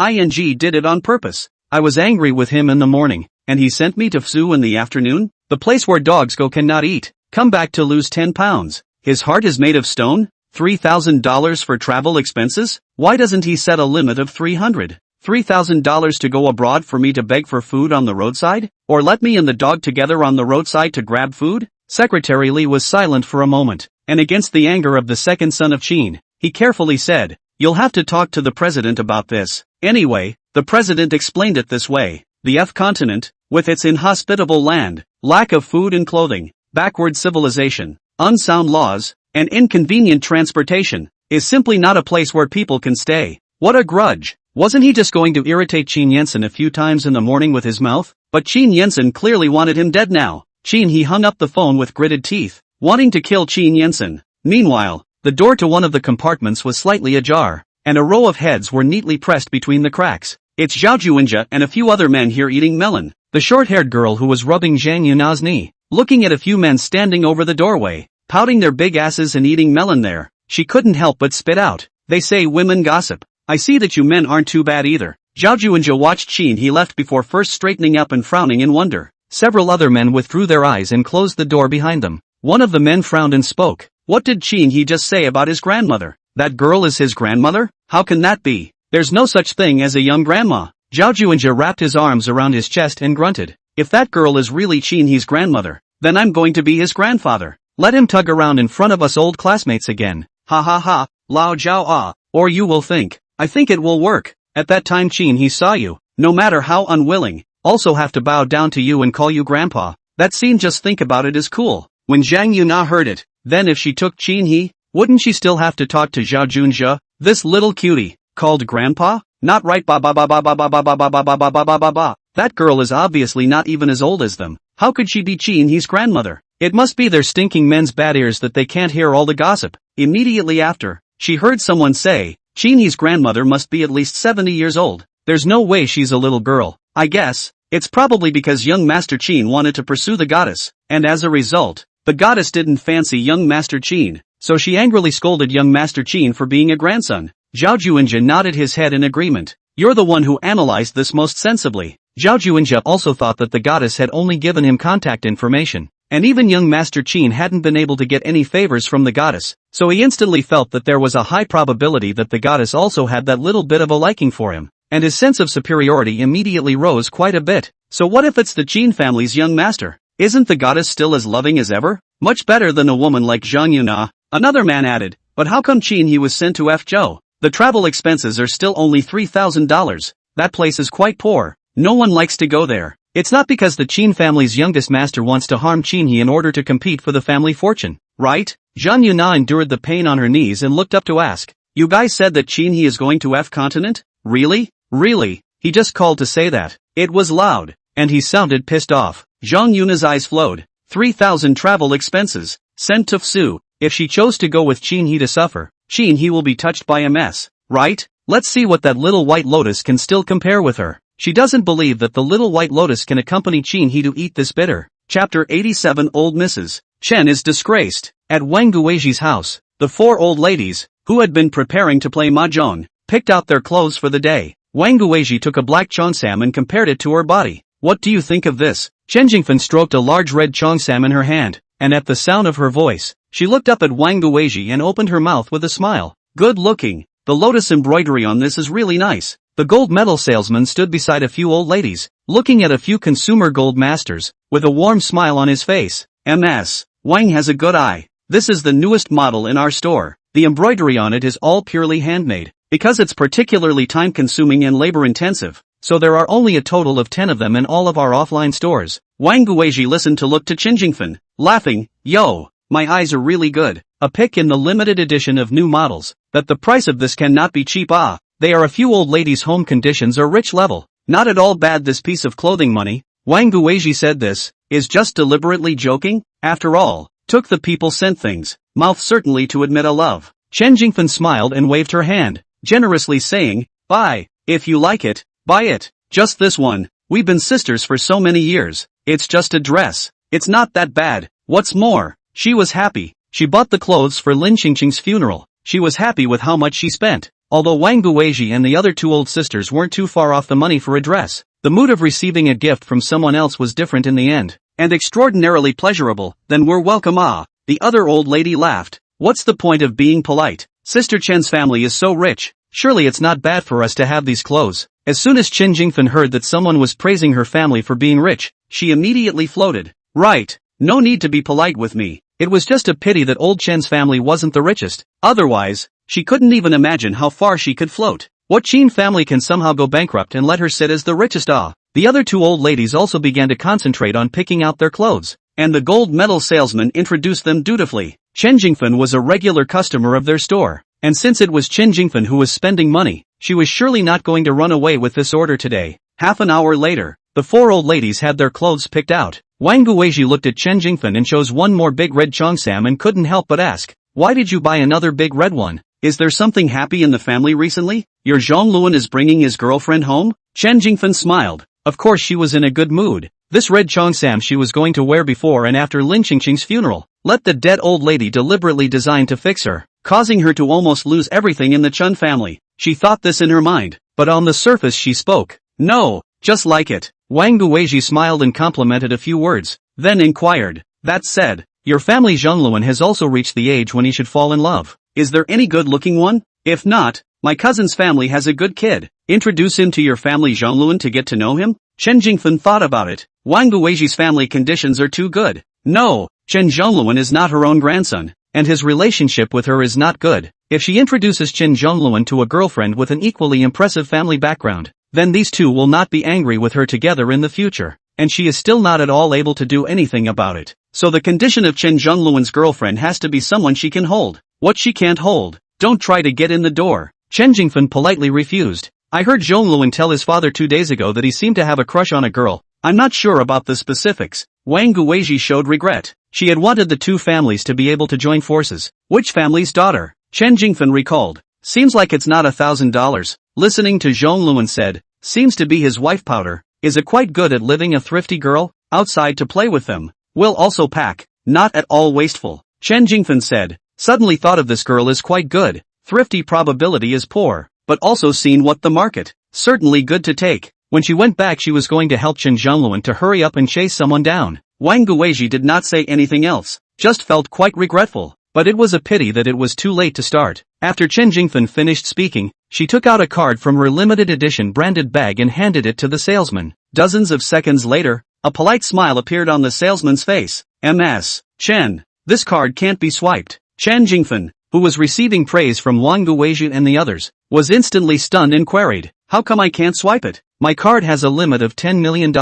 did it on purpose. I was angry with him in the morning, and he sent me to Fzhou in the afternoon? The place where dogs go cannot eat. Come back to lose 10 pounds. His heart is made of stone? $3,000 for travel expenses? Why doesn't he set a limit of 300? $3,000 to go abroad for me to beg for food on the roadside? Or let me and the dog together on the roadside to grab food? Secretary Lee was silent for a moment, and against the anger of the second son of Qin, he carefully said, "You'll have to talk to the president about this." Anyway, the president explained it this way. The F continent, with its inhospitable land, lack of food and clothing, backward civilization, unsound laws, and inconvenient transportation, is simply not a place where people can stay. What a grudge! Wasn't he just going to irritate Qin Yensen a few times in the morning with his mouth? But Qin Yensen clearly wanted him dead now. He hung up the phone with gritted teeth, wanting to kill Qin Yensen. Meanwhile, the door to one of the compartments was slightly ajar, and a row of heads were neatly pressed between the cracks. "It's Zhao Juinja and a few other men here eating melon." The short-haired girl who was rubbing Zhang Yuna's knee, looking at a few men standing over the doorway, pouting their big asses and eating melon there, she couldn't help but spit out, "They say women gossip. I see that you men aren't too bad either." Zhao Juinja watched Qin he left before first straightening up and frowning in wonder. Several other men withdrew their eyes and closed the door behind them. One of the men frowned and spoke. "What did Qin he just say about his grandmother? That girl is his grandmother? How can that be? There's no such thing as a young grandma." Zhao Juinja wrapped his arms around his chest and grunted. "If that girl is really Qin he's grandmother, then I'm going to be his grandfather. Let him tug around in front of us old classmates again. Ha ha ha, Lao Zhao ah, or you will think. I think it will work. At that time Qin he saw you, no matter how unwilling, also have to bow down to you and call you grandpa. That scene, just think about it, is cool." When Zhang Yuna heard it, then if she took Qin he, wouldn't she still have to talk to Zhao Junjia, this little cutie, called grandpa? Not right, ba ba ba ba ba ba ba ba ba ba ba ba ba ba ba ba. That girl is obviously not even as old as them. How could she be Qin he's grandmother? It must be their stinking men's bad ears that they can't hear all the gossip. Immediately after, she heard someone say, "Qin he's grandmother must be at least 70 years old. There's no way she's a little girl. I guess it's probably because young Master Qin wanted to pursue the goddess, and as a result, the goddess didn't fancy young Master Qin, so she angrily scolded young Master Qin for being a grandson." Zhao Juinja nodded his head in agreement. "You're the one who analyzed this most sensibly." Zhao Juinja also thought that the goddess had only given him contact information, and even young Master Qin hadn't been able to get any favors from the goddess, so he instantly felt that there was a high probability that the goddess also had that little bit of a liking for him, and his sense of superiority immediately rose quite a bit. So what if it's the Qin family's young master? Isn't the goddess still as loving as ever? Much better than a woman like Zhang Yuna, another man added. But how come Qin he was sent to Fzhou? The travel expenses are still only $3,000. That place is quite poor. No one likes to go there. It's not because the Qin family's youngest master wants to harm Qin he in order to compete for the family fortune, right? Zhang Yuna endured the pain on her knees and looked up to ask, "You guys said that Qin he is going to F continent? Really? Really?" He just called to say that. It was loud, and he sounded pissed off. Zhang Yuna's eyes flowed. 3,000 travel expenses, sent to Fsu. If she chose to go with Qin he to suffer, Qin he will be touched by a mess, right? Let's see what that little white lotus can still compare with her. She doesn't believe that the little white lotus can accompany Qin he to eat this bitter. Chapter 87. Old Mrs. Chen is disgraced. At Wang Guizhi's house, the four old ladies, who had been preparing to play mahjong, picked out their clothes for the day. Wang Guizhi took a black cheongsam and compared it to her body. "What do you think of this?" Chen Jingfen stroked a large red cheongsam in her hand, and at the sound of her voice, she looked up at Wang Guizhi and opened her mouth with a smile. "Good looking. The lotus embroidery on this is really nice." The gold medal salesman stood beside a few old ladies, looking at a few consumer gold masters, with a warm smile on his face. "Ms. Wang has a good eye. This is the newest model in our store. The embroidery on it is all purely handmade, because it's particularly time-consuming and labor-intensive, so there are only a total of 10 of them in all of our offline stores." Wang Guizhi listened to look to Chen Jingfen, laughing, "Yo, my eyes are really good. A pick in the limited edition of new models, that the price of this cannot be cheap. Ah, they are a few old ladies' home conditions or rich level. Not at all bad this piece of clothing money." Wang Guizhi said this, is just deliberately joking? After all, took the people sent things, mouth certainly to admit a love. Chen Jingfen smiled and waved her hand, generously saying, "Buy, if you like it, buy it. Just this one. We've been sisters for so many years. It's just a dress. It's not that bad. What's more, she was happy. She bought the clothes for Lin Qingqing's funeral. She was happy with how much she spent." Although Wang Guizhi and the other two old sisters weren't too far off the money for a dress, the mood of receiving a gift from someone else was different in the end, and extraordinarily pleasurable. "Then we're welcome." Ah, the other old lady laughed. "What's the point of being polite? Sister Chen's family is so rich, surely it's not bad for us to have these clothes. As soon as Chen Jingfen heard that someone was praising her family for being rich, she immediately floated. Right. No need to be polite with me. It was just a pity that old Chen's family wasn't the richest. Otherwise, she couldn't even imagine how far she could float. What Chen family can somehow go bankrupt and let her sit as the richest? The other two old ladies also began to concentrate on picking out their clothes, and the gold medal salesman introduced them dutifully. Chen Jingfen was a regular customer of their store, and since it was Chen Jingfen who was spending money, she was surely not going to run away with this order today. Half an hour later, the four old ladies had their clothes picked out. Wang Guizhi looked at Chen Jingfen and chose one more big red cheongsam and couldn't help but ask, "Why did you buy another big red one? Is there something happy in the family recently? Your Zhongluan is bringing his girlfriend home?" Chen Jingfen smiled. Of course she was in a good mood. This red cheongsam she was going to wear before and after Lin Qingqing's funeral. Let the dead old lady deliberately design to fix her, causing her to almost lose everything in the Chen family. She thought this in her mind, but on the surface she spoke. "No, just like it." Wang Guizhi smiled and complimented a few words, then inquired, "That said, your family Zhongluan has also reached the age when he should fall in love. Is there any good-looking one? If not, my cousin's family has a good kid. Introduce him to your family Zhongluan to get to know him." Chen Jingfen thought about it. Wang Guizhi's family conditions are too good. No, Chen Zhongluan is not her own grandson, and his relationship with her is not good. If she introduces Chen Zhongluan to a girlfriend with an equally impressive family background, then these two will not be angry with her together in the future, and she is still not at all able to do anything about it. So the condition of Chen Zhongluan's girlfriend has to be someone she can hold. What she can't hold, don't try to get in the door. Chen Jingfen politely refused. I heard Zhongluan tell his father 2 days ago that he seemed to have a crush on a girl. I'm not sure about the specifics. Wang Guizhi showed regret. She had wanted the two families to be able to join forces. Which family's daughter? Chen Jingfen recalled. Seems like it's not $1,000. Listening to Zhongluan said, seems to be his wife Powder. Is it quite good at living a thrifty girl? Outside to play with them. Will also pack. Not at all wasteful. Chen Jingfen said. Suddenly thought of this girl is quite good. Thrifty probability is poor, but also seen what the market. Certainly good to take. When she went back she was going to help Chen Zhongluan to hurry up and chase someone down. Wang Guizhi did not say anything else, just felt quite regretful. But it was a pity that it was too late to start. After Chen Jingfen finished speaking, she took out a card from her limited edition branded bag and handed it to the salesman. Dozens of seconds later, a polite smile appeared on the salesman's face. "Ms. Chen, this card can't be swiped." Chen Jingfen, who was receiving praise from Wang Guizhi and the others, was instantly stunned and queried, "How come I can't swipe it? My card has a limit of $10 million.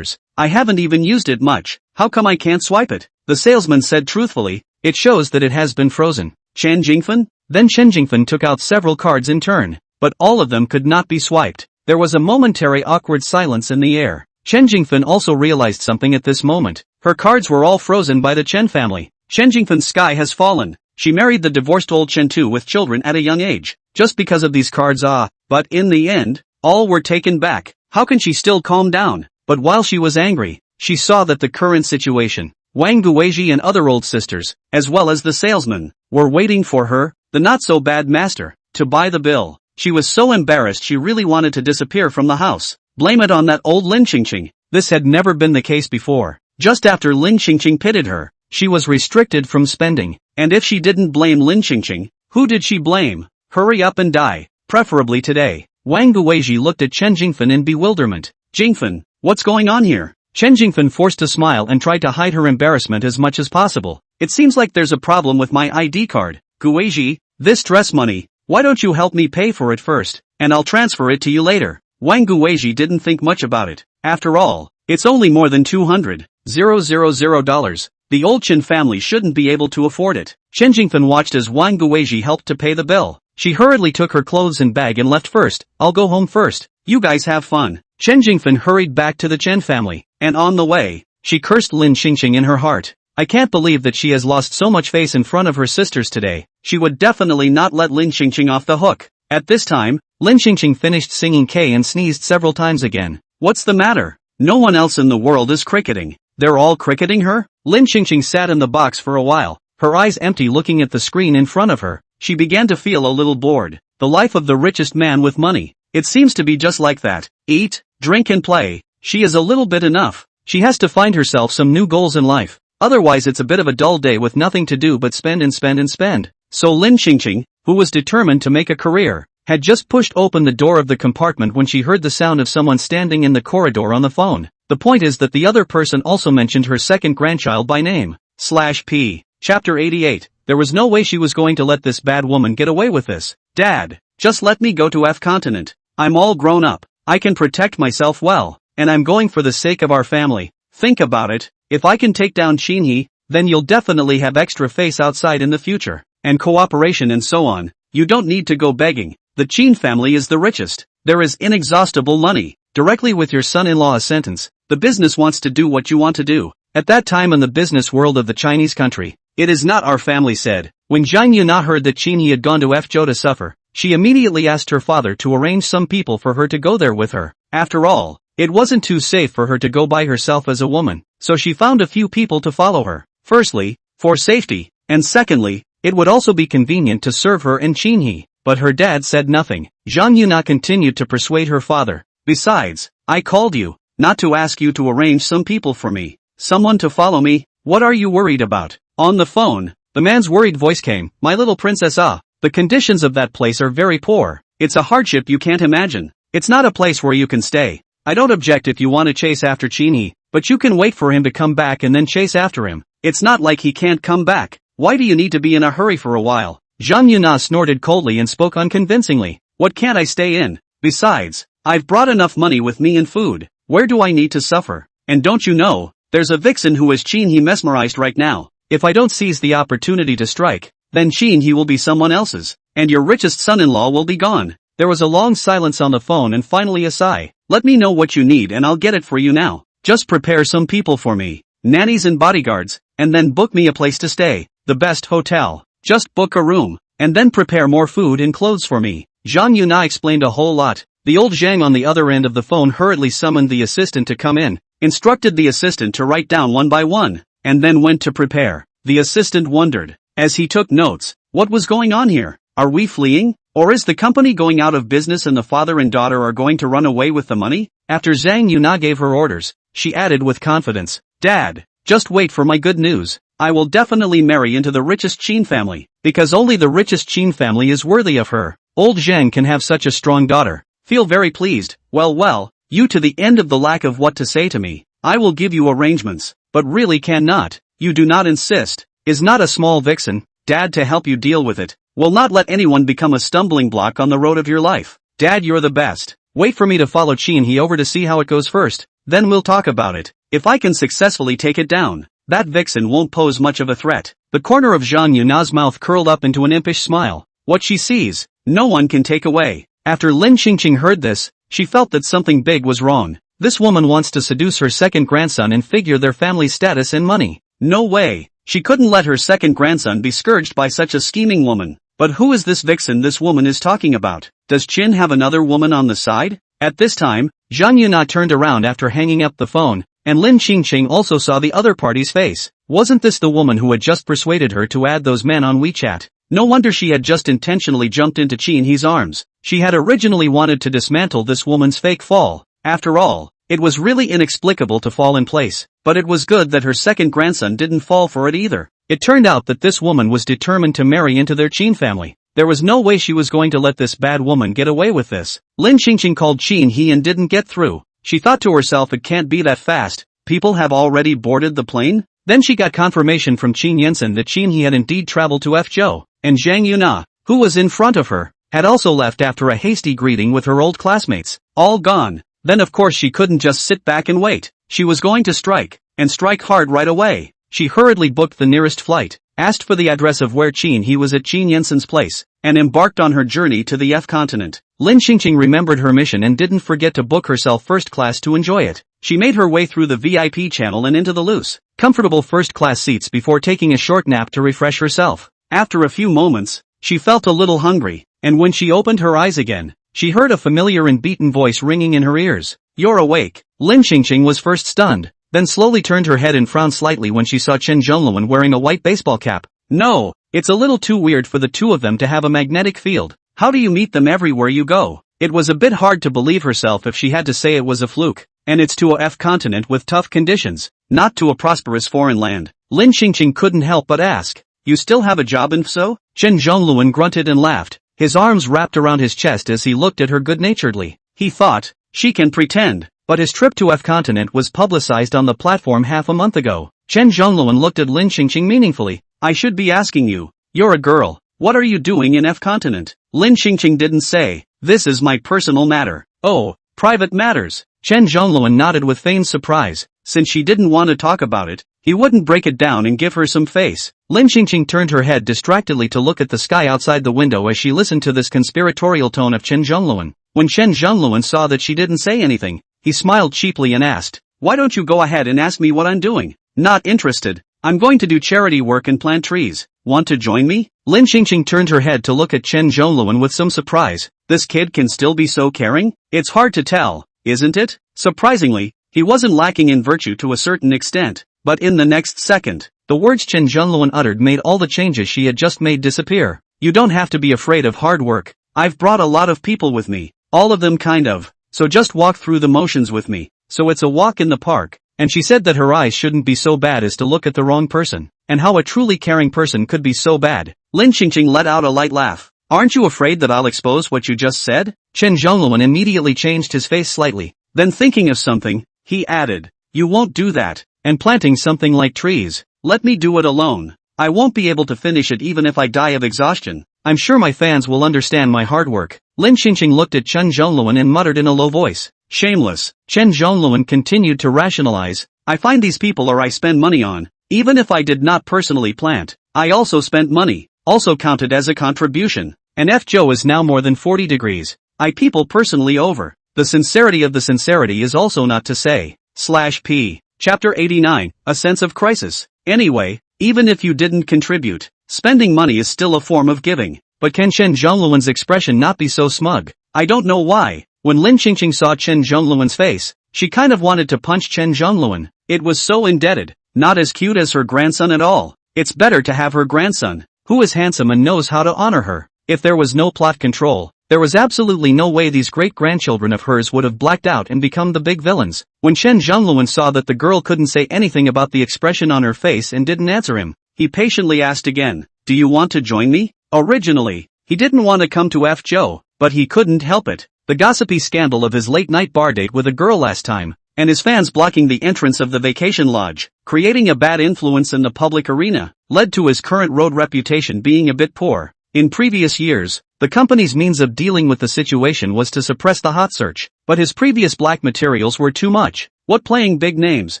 I haven't even used it much. How come I can't swipe it?" The salesman said truthfully, "It shows that it has been frozen." Chen Jingfen? Then Chen Jingfen took out several cards in turn, but all of them could not be swiped. There was a momentary awkward silence in the air. Chen Jingfen also realized something at this moment. Her cards were all frozen by the Chen family. Chen Jingfen's sky has fallen. She married the divorced old Chen Tu with children at a young age, just because of these cards. But in the end, all were taken back. How can she still calm down? But while she was angry, she saw that the current situation, Wang Guizhi and other old sisters, as well as the salesman, were waiting for her, the not-so-bad master, to buy the bill. She was so embarrassed she really wanted to disappear from the house. Blame it on that old Lin Qingqing. This had never been the case before. Just after Lin Qingqing pitied her, she was restricted from spending. And if she didn't blame Lin Qingqing, who did she blame? Hurry up and die, preferably today. Wang Guizhi looked at Chen Jingfen in bewilderment. Jingfen, what's going on here? Chen Jingfen forced a smile and tried to hide her embarrassment as much as possible. It seems like there's a problem with my ID card. Guizhi, this dress money, why don't you help me pay for it first, and I'll transfer it to you later. Wang Guizhi didn't think much about it. After all, it's only more than $200,000. The old Chen family shouldn't be able to afford it. Chen Jingfen watched as Wang Guizhi helped to pay the bill. She hurriedly took her clothes and bag and left first. I'll go home first. You guys have fun. Chen Jingfen hurried back to the Chen family, and on the way, she cursed Lin Qingqing in her heart. I can't believe that she has lost so much face in front of her sisters today. She would definitely not let Lin Qingqing off the hook. At this time, Lin Qingqing finished singing K and sneezed several times again. What's the matter? No one else in the world is cricketing. They're all cricketing her? Lin Qingqing sat in the box for a while, her eyes empty looking at the screen in front of her. She began to feel a little bored. The life of the richest man with money. It seems to be just like that. Eat, drink and play. She is a little bit enough. She has to find herself some new goals in life. Otherwise it's a bit of a dull day with nothing to do but spend and spend and spend. So Lin Qingqing, who was determined to make a career, had just pushed open the door of the compartment when she heard the sound of someone standing in the corridor on the phone. The point is that the other person also mentioned her second grandchild by name. /P. Chapter 88. There was no way she was going to let this bad woman get away with this. Dad, just let me go to F continent. I'm all grown up. I can protect myself well. And I'm going for the sake of our family. Think about it. If I can take down Chinhee, then you'll definitely have extra face outside in the future. And cooperation and so on. You don't need to go begging. The Chin family is the richest. There is inexhaustible money. Directly with your son-in-law a sentence. The business wants to do what you want to do. At that time in the business world of the Chinese country, it is not our family said. When Zhang Yuna heard that Chinhee had gone to Fzhou to suffer, she immediately asked her father to arrange some people for her to go there with her. After all, it wasn't too safe for her to go by herself as a woman, so she found a few people to follow her. Firstly, for safety, and secondly, it would also be convenient to serve her and Chinhee. But her dad said nothing. Zhang Yuna continued to persuade her father. Besides, I called you, not to ask you to arrange some people for me. Someone to follow me. What are you worried about? On the phone, the man's worried voice came. My little princess, the conditions of that place are very poor. It's a hardship you can't imagine. It's not a place where you can stay. I don't object if you want to chase after Chinhee, but you can wait for him to come back and then chase after him. It's not like he can't come back. Why do you need to be in a hurry for a while? Zhang Yuna snorted coldly and spoke unconvincingly. What can't I stay in? Besides, I've brought enough money with me and food. Where do I need to suffer? And don't you know, there's a vixen who is Chinhee mesmerized right now. If I don't seize the opportunity to strike, then Chinhee will be someone else's, and your richest son-in-law will be gone. There was a long silence on the phone and finally a sigh. Let me know what you need and I'll get it for you now. Just prepare some people for me, nannies and bodyguards, and then book me a place to stay, the best hotel. Just book a room, and then prepare more food and clothes for me. Zhang Yuna explained a whole lot. The old Zhang on the other end of the phone hurriedly summoned the assistant to come in, instructed the assistant to write down one by one, and then went to prepare. The assistant wondered, as he took notes, what was going on here? Are we fleeing? Or is the company going out of business and the father and daughter are going to run away with the money? After Zhang Yuna gave her orders, she added with confidence, Dad, just wait for my good news. I will definitely marry into the richest Qin family, because only the richest Qin family is worthy of her. Old Zhang can have such a strong daughter. Feel very pleased. Well, you to the end of the lack of what to say to me. I will give you arrangements, but really cannot. You do not insist. Is not a small vixen, Dad, to help you deal with it. Will not let anyone become a stumbling block on the road of your life. Dad, you're the best. Wait for me to follow Chinhee over to see how it goes first. Then we'll talk about it. If I can successfully take it down, that vixen won't pose much of a threat. The corner of Zhang Yuna's mouth curled up into an impish smile. What she sees, no one can take away. After Lin Qingqing heard this, she felt that something big was wrong. This woman wants to seduce her second grandson and figure their family's status and money. No way. She couldn't let her second grandson be scourged by such a scheming woman. But who is this vixen this woman is talking about? Does Qin have another woman on the side? At this time, Zhang Yuna turned around after hanging up the phone, and Lin Qingqing also saw the other party's face. Wasn't this the woman who had just persuaded her to add those men on WeChat? No wonder she had just intentionally jumped into Chinhee's arms. She had originally wanted to dismantle this woman's fake fall. After all, it was really inexplicable to fall in place, but it was good that her second grandson didn't fall for it either. It turned out that this woman was determined to marry into their Qin family. There was no way she was going to let this bad woman get away with this. Lin Qingqing called Chinhee and didn't get through. She thought to herself, it can't be that fast. People have already boarded the plane? Then she got confirmation from Qin Yensen that Chinhee had indeed traveled to Fzhou, and Zhang Yuna, who was in front of her, had also left after a hasty greeting with her old classmates. All gone. Then of course she couldn't just sit back and wait. She was going to strike, and strike hard right away. She hurriedly booked the nearest flight, asked for the address of where Chinhee was at Qin Yensen's place, and embarked on her journey to the F continent. Lin Qingqing remembered her mission and didn't forget to book herself first class to enjoy it. She made her way through the VIP channel and into the loose, comfortable first class seats before taking a short nap to refresh herself. After a few moments, she felt a little hungry, and when she opened her eyes again, she heard a familiar and beaten voice ringing in her ears. You're awake. Lin Qingqing was first stunned, then slowly turned her head and frowned slightly when she saw Chen Zhongluan wearing a white baseball cap. No, it's a little too weird for the two of them to have a magnetic field. How do you meet them everywhere you go? It was a bit hard to believe herself if she had to say it was a fluke, and it's to a F continent with tough conditions, not to a prosperous foreign land. Lin Qingqing couldn't help but ask, you still have a job in Fzhou? Chen Zhongluan grunted and laughed. his arms wrapped around his chest as he looked at her good-naturedly. He thought, she can pretend, but his trip to F continent was publicized on the platform half a month ago. Chen Zhongluan looked at Lin Qingqing meaningfully. I should be asking you, you're a girl, what are you doing in F continent? Lin Qingqing didn't say, this is my personal matter. Oh, private matters. Chen Zhongluan nodded with feigned surprise. Since she didn't want to talk about it, he wouldn't break it down and give her some face. Lin Qingqing turned her head distractedly to look at the sky outside the window as she listened to this conspiratorial tone of Chen Zhongluan. When Chen Zhongluan saw that she didn't say anything, he smiled cheaply and asked, why don't you go ahead and ask me what I'm doing? Not interested. I'm going to do charity work and plant trees. Want to join me? Lin Qingqing turned her head to look at Chen Zhongluan with some surprise. This kid can still be so caring? It's hard to tell, isn't it? Surprisingly, he wasn't lacking in virtue to a certain extent. But in the next second, the words Chen Zhongluan uttered made all the changes she had just made disappear. You don't have to be afraid of hard work. I've brought a lot of people with me. All of them kind of. So just walk through the motions with me. So it's a walk in the park. And she said that her eyes shouldn't be so bad as to look at the wrong person. And how a truly caring person could be so bad. Lin Qingqing let out a light laugh. Aren't you afraid that I'll expose what you just said? Chen Zhongluan immediately changed his face slightly. Then thinking of something, he added, you won't do that. And planting something like trees. Let me do it alone. I won't be able to finish it even if I die of exhaustion. I'm sure my fans will understand my hard work. Lin Qingqing looked at Chen Zhongluan and muttered in a low voice. Shameless. Chen Zhongluan continued to rationalize. I find these people I spend money on. Even if I did not personally plant, I also spent money. Also counted as a contribution. And F Joe is now more than 40 degrees. I people personally over. The sincerity of the sincerity is also not to say. /p. Chapter 89, A Sense of Crisis. Anyway, even if you didn't contribute, spending money is still a form of giving. But can Chen Zhongluan's expression not be so smug? I don't know why. When Lin Qingqing saw Chen Zhongluan's face, she kind of wanted to punch Chen Zhongluan. It was so indebted. Not as cute as her grandson at all. It's better to have her grandson, who is handsome and knows how to honor her. If there was no plot control, there was absolutely no way these great-grandchildren of hers would have blacked out and become the big villains. When Chen Zhongluan saw that the girl couldn't say anything about the expression on her face and didn't answer him, he patiently asked again, do you want to join me? Originally, he didn't want to come to F Joe, but he couldn't help it. The gossipy scandal of his late-night bar date with a girl last time, and his fans blocking the entrance of the vacation lodge, creating a bad influence in the public arena, led to his current road reputation being a bit poor. In previous years, the company's means of dealing with the situation was to suppress the hot search, but his previous black materials were too much. What playing big names,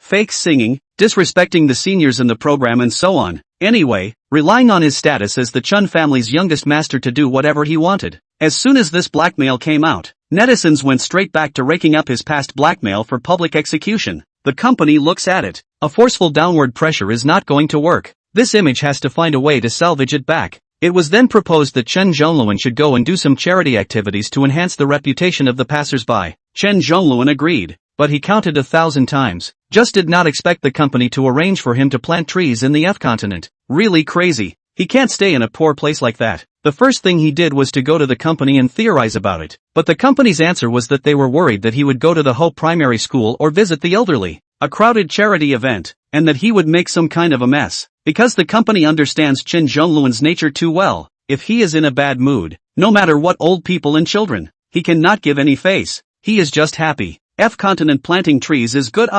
fake singing, disrespecting the seniors in the program and so on. Anyway, relying on his status as the Chun family's youngest master to do whatever he wanted. As soon as this blackmail came out, netizens went straight back to raking up his past blackmail for public execution. The company looks at it. A forceful downward pressure is not going to work. This image has to find a way to salvage it back. It was then proposed that Chen Zhongluan should go and do some charity activities to enhance the reputation of the passers-by. Chen Zhongluan agreed, but he counted 1,000 times. Just did not expect the company to arrange for him to plant trees in the F continent. Really crazy. He can't stay in a poor place like that. The first thing he did was to go to the company and theorize about it. But the company's answer was that they were worried that he would go to the Hope Primary School or visit the elderly, a crowded charity event, and that he would make some kind of a mess. Because the company understands Chen Zhongluan's nature too well, if he is in a bad mood, no matter what old people and children, he cannot give any face. He is just happy. F continent planting trees is good.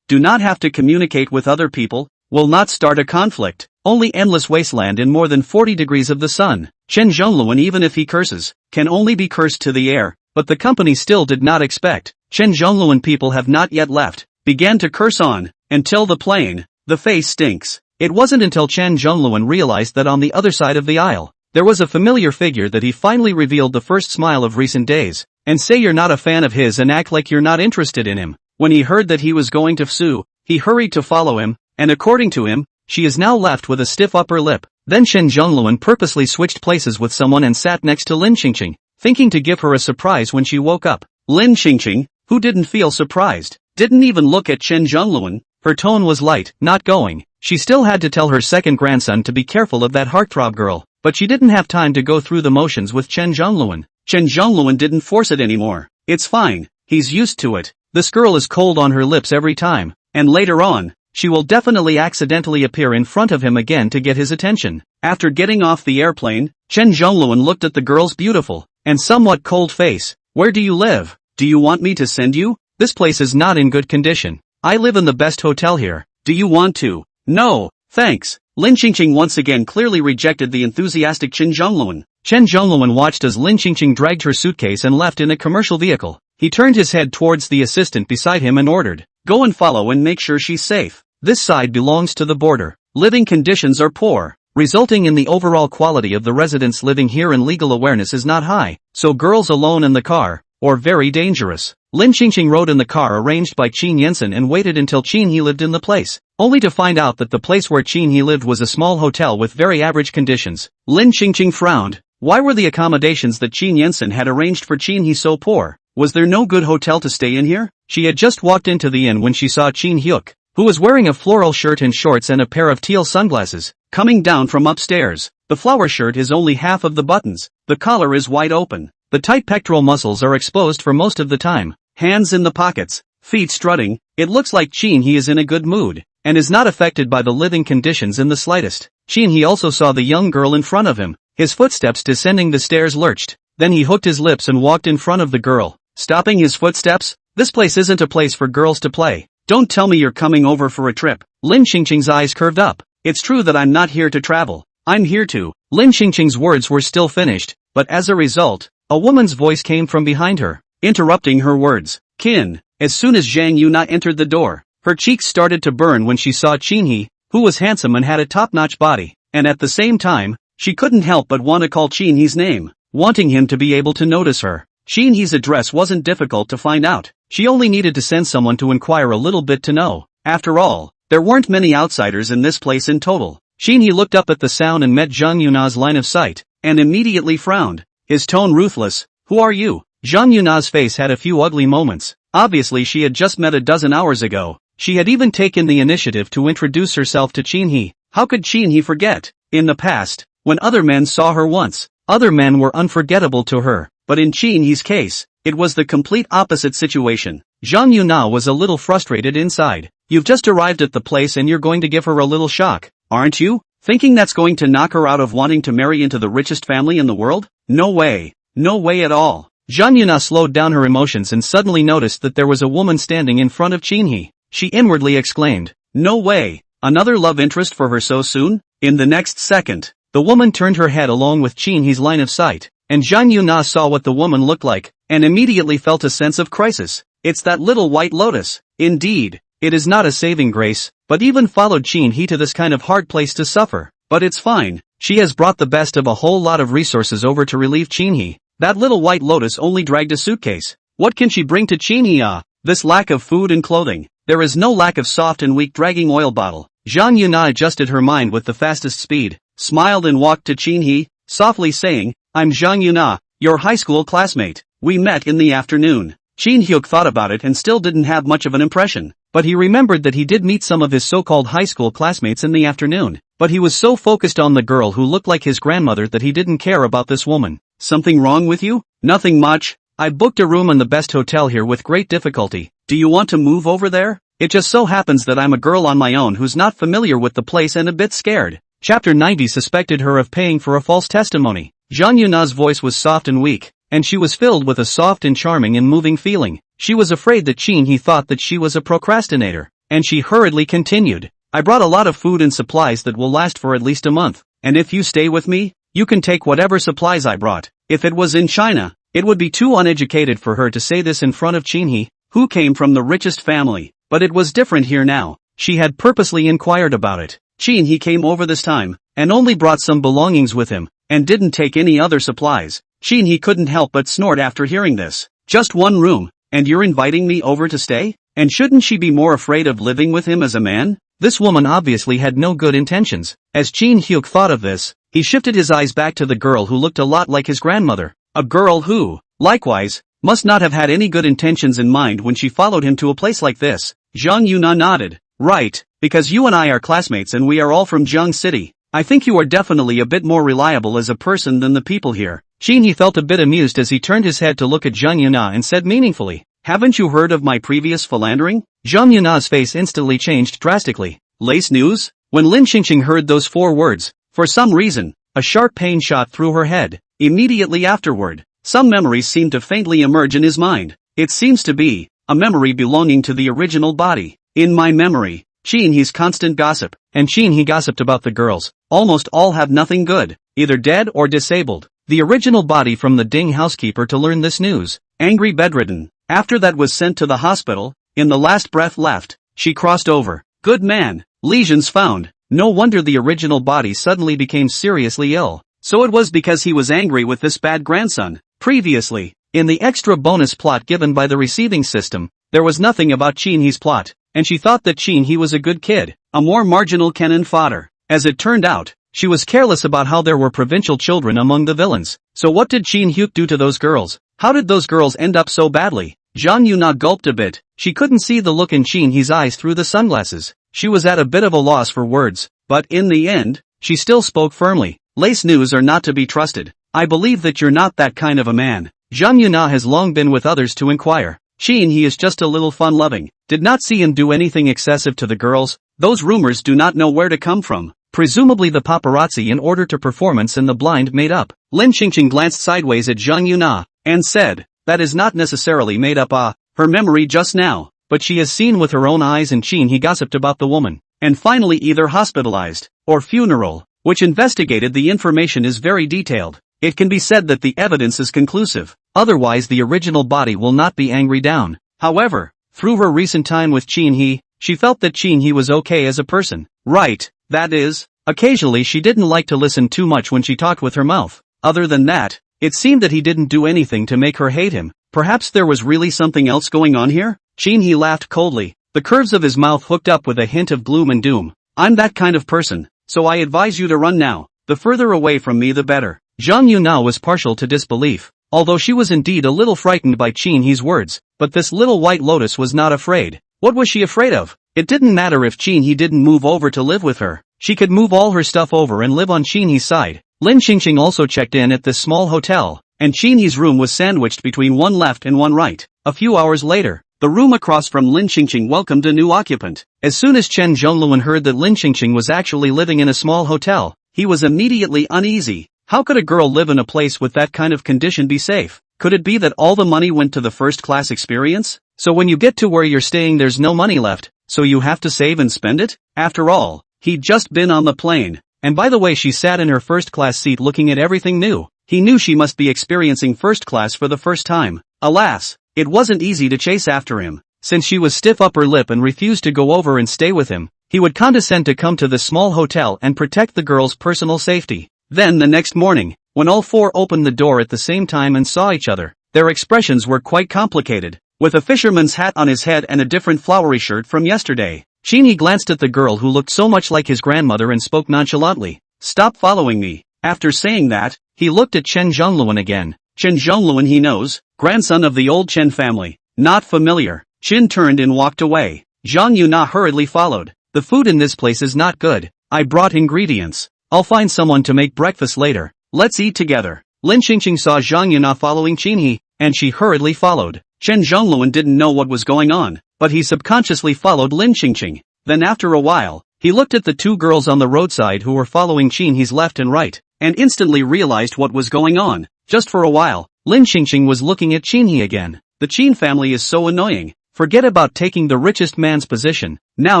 Do not have to communicate with other people, will not start a conflict, only endless wasteland in more than 40 degrees of the sun. Chen Zhongluan, even if he curses, can only be cursed to the air, but the company still did not expect. Chen Zhongluan people have not yet left, began to curse on, until the plane, the face stinks. It wasn't until Chen Zhongluan realized that on the other side of the aisle, there was a familiar figure that he finally revealed the first smile of recent days, and say you're not a fan of his and act like you're not interested in him. When he heard that he was going to sue, he hurried to follow him, and according to him, she is now left with a stiff upper lip. Then Chen Zhongluan purposely switched places with someone and sat next to Lin Qingqing, thinking to give her a surprise when she woke up. Lin Qingqing, who didn't feel surprised, didn't even look at Chen Zhongluan. Her tone was light, not going. She still had to tell her second grandson to be careful of that heartthrob girl, but she didn't have time to go through the motions with Chen Zhongluan. Chen Zhongluan didn't force it anymore. It's fine, he's used to it. This girl is cold on her lips every time, and later on, she will definitely accidentally appear in front of him again to get his attention. After getting off the airplane, Chen Zhongluan looked at the girl's beautiful and somewhat cold face. Where do you live? Do you want me to send you? This place is not in good condition. I live in the best hotel here. Do you want to? No, thanks. Lin Qingqing once again clearly rejected the enthusiastic Chen Zhongluan. Chen Zhongluan watched as Lin Qingqing dragged her suitcase and left in a commercial vehicle. He turned his head towards the assistant beside him and ordered, "Go and follow and make sure she's safe. This side belongs to the border. Living conditions are poor, resulting in the overall quality of the residents living here, and legal awareness is not high, so girls alone in the car, or very dangerous." Lin Qingqing rode in the car arranged by Qin Yensen and waited until Qin He lived in the place, only to find out that the place where Qin He lived was a small hotel with very average conditions. Lin Qingqing frowned. Why were the accommodations that Qin Yensen had arranged for Qin He so poor? Was there no good hotel to stay in here? She had just walked into the inn when she saw Qin Hyuk, who was wearing a floral shirt and shorts and a pair of teal sunglasses, coming down from upstairs. The flower shirt is only half of the buttons, the collar is wide open, the tight pectoral muscles are exposed for most of the time, hands in the pockets, feet strutting. It looks like Qin He is in a good mood, and is not affected by the living conditions in the slightest. Qin He also saw the young girl in front of him. His footsteps descending the stairs lurched, then he hooked his lips and walked in front of the girl, stopping his footsteps. This place isn't a place for girls to play. Don't tell me you're coming over for a trip. Lin Qingqing's eyes curved up. It's true that I'm not here to travel. I'm here to. Lin Qingqing's words were still finished, but as a result, a woman's voice came from behind her, interrupting her words. Qin. As soon as Zhang Yuna entered the door, her cheeks started to burn when she saw Qin He, who was handsome and had a top-notch body, and at the same time, she couldn't help but want to call Qin He's name, wanting him to be able to notice her. Qin He's address wasn't difficult to find out. She only needed to send someone to inquire a little bit to know. After all, there weren't many outsiders in this place in total. Qin He looked up at the sound and met Zhang Yuna's line of sight, and immediately frowned, his tone ruthless. Who are you? Zhang Yuna's face had a few ugly moments. Obviously she had just met a dozen hours ago. She had even taken the initiative to introduce herself to Qin He. How could Qin He forget? In the past, when other men saw her once, other men were unforgettable to her, but in Qin He's case, it was the complete opposite situation. Zhang Yuna was a little frustrated inside. You've just arrived at the place and you're going to give her a little shock, aren't you? Thinking that's going to knock her out of wanting to marry into the richest family in the world? No way. No way at all. Zhang Yuna slowed down her emotions and suddenly noticed that there was a woman standing in front of Qin He. She inwardly exclaimed, no way. Another love interest for her so soon? In the next second, the woman turned her head along with Qin He's line of sight, and Zhang Yuna saw what the woman looked like, and immediately felt a sense of crisis. It's that little white lotus. Indeed, it is not a saving grace, but even followed Qin He to this kind of hard place to suffer. But it's fine. She has brought the best of a whole lot of resources over to relieve Qin He. That little white lotus only dragged a suitcase. What can she bring to Qin He? This lack of food and clothing. There is no lack of soft and weak dragging oil bottle. Zhang Yuna adjusted her mind with the fastest speed, smiled and walked to Qin He, softly saying, I'm Zhang Yuna, your high school classmate. We met in the afternoon. Qin Hyuk thought about it and still didn't have much of an impression, but he remembered that he did meet some of his so-called high school classmates in the afternoon, but he was so focused on the girl who looked like his grandmother that he didn't care about this woman. Something wrong with you? Nothing much. I booked a room in the best hotel here with great difficulty. Do you want to move over there? It just so happens that I'm a girl on my own who's not familiar with the place and a bit scared. Chapter 90 suspected her of paying for a false testimony. Zhang Yuna's voice was soft and weak, and she was filled with a soft and charming and moving feeling. She was afraid that Qin He thought that she was a procrastinator, and she hurriedly continued. I brought a lot of food and supplies that will last for at least a month, and if you stay with me, you can take whatever supplies I brought. If it was in China, it would be too uneducated for her to say this in front of Qin He, who came from the richest family, but it was different here now. She had purposely inquired about it. Qin He came over this time, and only brought some belongings with him, and didn't take any other supplies. Qin He couldn't help but snort after hearing this. Just one room, and you're inviting me over to stay? And shouldn't she be more afraid of living with him as a man? This woman obviously had no good intentions. As Qin Hyuk thought of this, he shifted his eyes back to the girl who looked a lot like his grandmother. A girl who, likewise, must not have had any good intentions in mind when she followed him to a place like this. Zhang Yuna nodded. Right, because you and I are classmates and we are all from Jiang City. I think you are definitely a bit more reliable as a person than the people here. Qin He felt a bit amused as he turned his head to look at Zhang Yuna and said meaningfully, haven't you heard of my previous philandering? Zhang Yuna's face instantly changed drastically. Lace news? When Lin Qingqing heard those 4 words, for some reason, a sharp pain shot through her head. Immediately afterward, some memories seemed to faintly emerge in his mind. It seems to be a memory belonging to the original body. In my memory, Shin-hee's constant gossip, and Shin-hee gossiped about the girls. Almost all have nothing good, either dead or disabled. The original body from the ding housekeeper to learn this news. Angry bedridden. After that was sent to the hospital, in the last breath left, she crossed over. Good man. Lesions found. No wonder the original body suddenly became seriously ill. So it was because he was angry with this bad grandson. Previously, in the extra bonus plot given by the receiving system, there was nothing about Shin-hee's plot, and she thought that Shin-hee was a good kid, a more marginal cannon fodder. As it turned out, she was careless about how there were provincial children among the villains. So what did Shin-hyuk do to those girls? How did those girls end up so badly? Jang Yuna gulped a bit. She couldn't see the look in Shin-hee's eyes through the sunglasses. She was at a bit of a loss for words, but in the end, she still spoke firmly. Lace news are not to be trusted. I believe that you're not that kind of a man. Jang Yuna has long been with others to inquire. Shin-hee is just a little fun-loving. Did not see him do anything excessive to the girls. Those rumors do not know where to come from. Presumably the paparazzi in order to performance and the blind made up. Lin Qingqing glanced sideways at Jang Yuna, and said, that is not necessarily made up her memory just now, but she has seen with her own eyes and Shin-hee gossiped about the woman, and finally either hospitalized, or funeral, which investigated the information is very detailed. It can be said that the evidence is conclusive, otherwise the original body will not be angry down. However, through her recent time with Shin-hee, she felt that Shin-hee was okay as a person. Right, that is, occasionally she didn't like to listen too much when she talked with her mouth. Other than that, it seemed that he didn't do anything to make her hate him. Perhaps there was really something else going on here? Shin-hee laughed coldly, the curves of his mouth hooked up with a hint of gloom and doom. I'm that kind of person, so I advise you to run now. The further away from me the better. Jang Yuna was partial to disbelief, although she was indeed a little frightened by Shin-hee's words, but this little white lotus was not afraid. What was she afraid of? It didn't matter if Shin-hee didn't move over to live with her. She could move all her stuff over and live on Shin-hee's side. Lin Qingqing also checked in at this small hotel, and Shin-hee's room was sandwiched between one left and one right. A few hours later, the room across from Lin Qingqing welcomed a new occupant. As soon as Chen Zhongluan heard that Lin Qingqing was actually living in a small hotel, he was immediately uneasy. How could a girl live in a place with that kind of condition be safe? Could it be that all the money went to the first-class experience? So when you get to where you're staying there's no money left, so you have to save and spend it? After all, he'd just been on the plane. And by the way, she sat in her first-class seat looking at everything new. He knew she must be experiencing first class for the first time. Alas, it wasn't easy to chase after him. Since she was stiff upper lip and refused to go over and stay with him, he would condescend to come to the small hotel and protect the girl's personal safety. Then the next morning, when all four opened the door at the same time and saw each other, their expressions were quite complicated. With a fisherman's hat on his head and a different flowery shirt from yesterday, Shin-hee glanced at the girl who looked so much like his grandmother and spoke nonchalantly. Stop following me. After saying that, he looked at Chen Zhongluan again. Chen Zhongluan he knows, grandson of the old Chen family. Not familiar. Chen turned and walked away. Jang Yuna hurriedly followed. The food in this place is not good. I brought ingredients. I'll find someone to make breakfast later. Let's eat together. Lin Qingqing saw Jang Yuna following Shin-hee, and she hurriedly followed. Chen Zhongluan didn't know what was going on, but he subconsciously followed Lin Qingqing. Then after a while, he looked at the two girls on the roadside who were following Shin-hee's left and right, and instantly realized what was going on. Just for a while, Lin Qingqing was looking at Shin-hee again. The Qin family is so annoying. Forget about taking the richest man's position. Now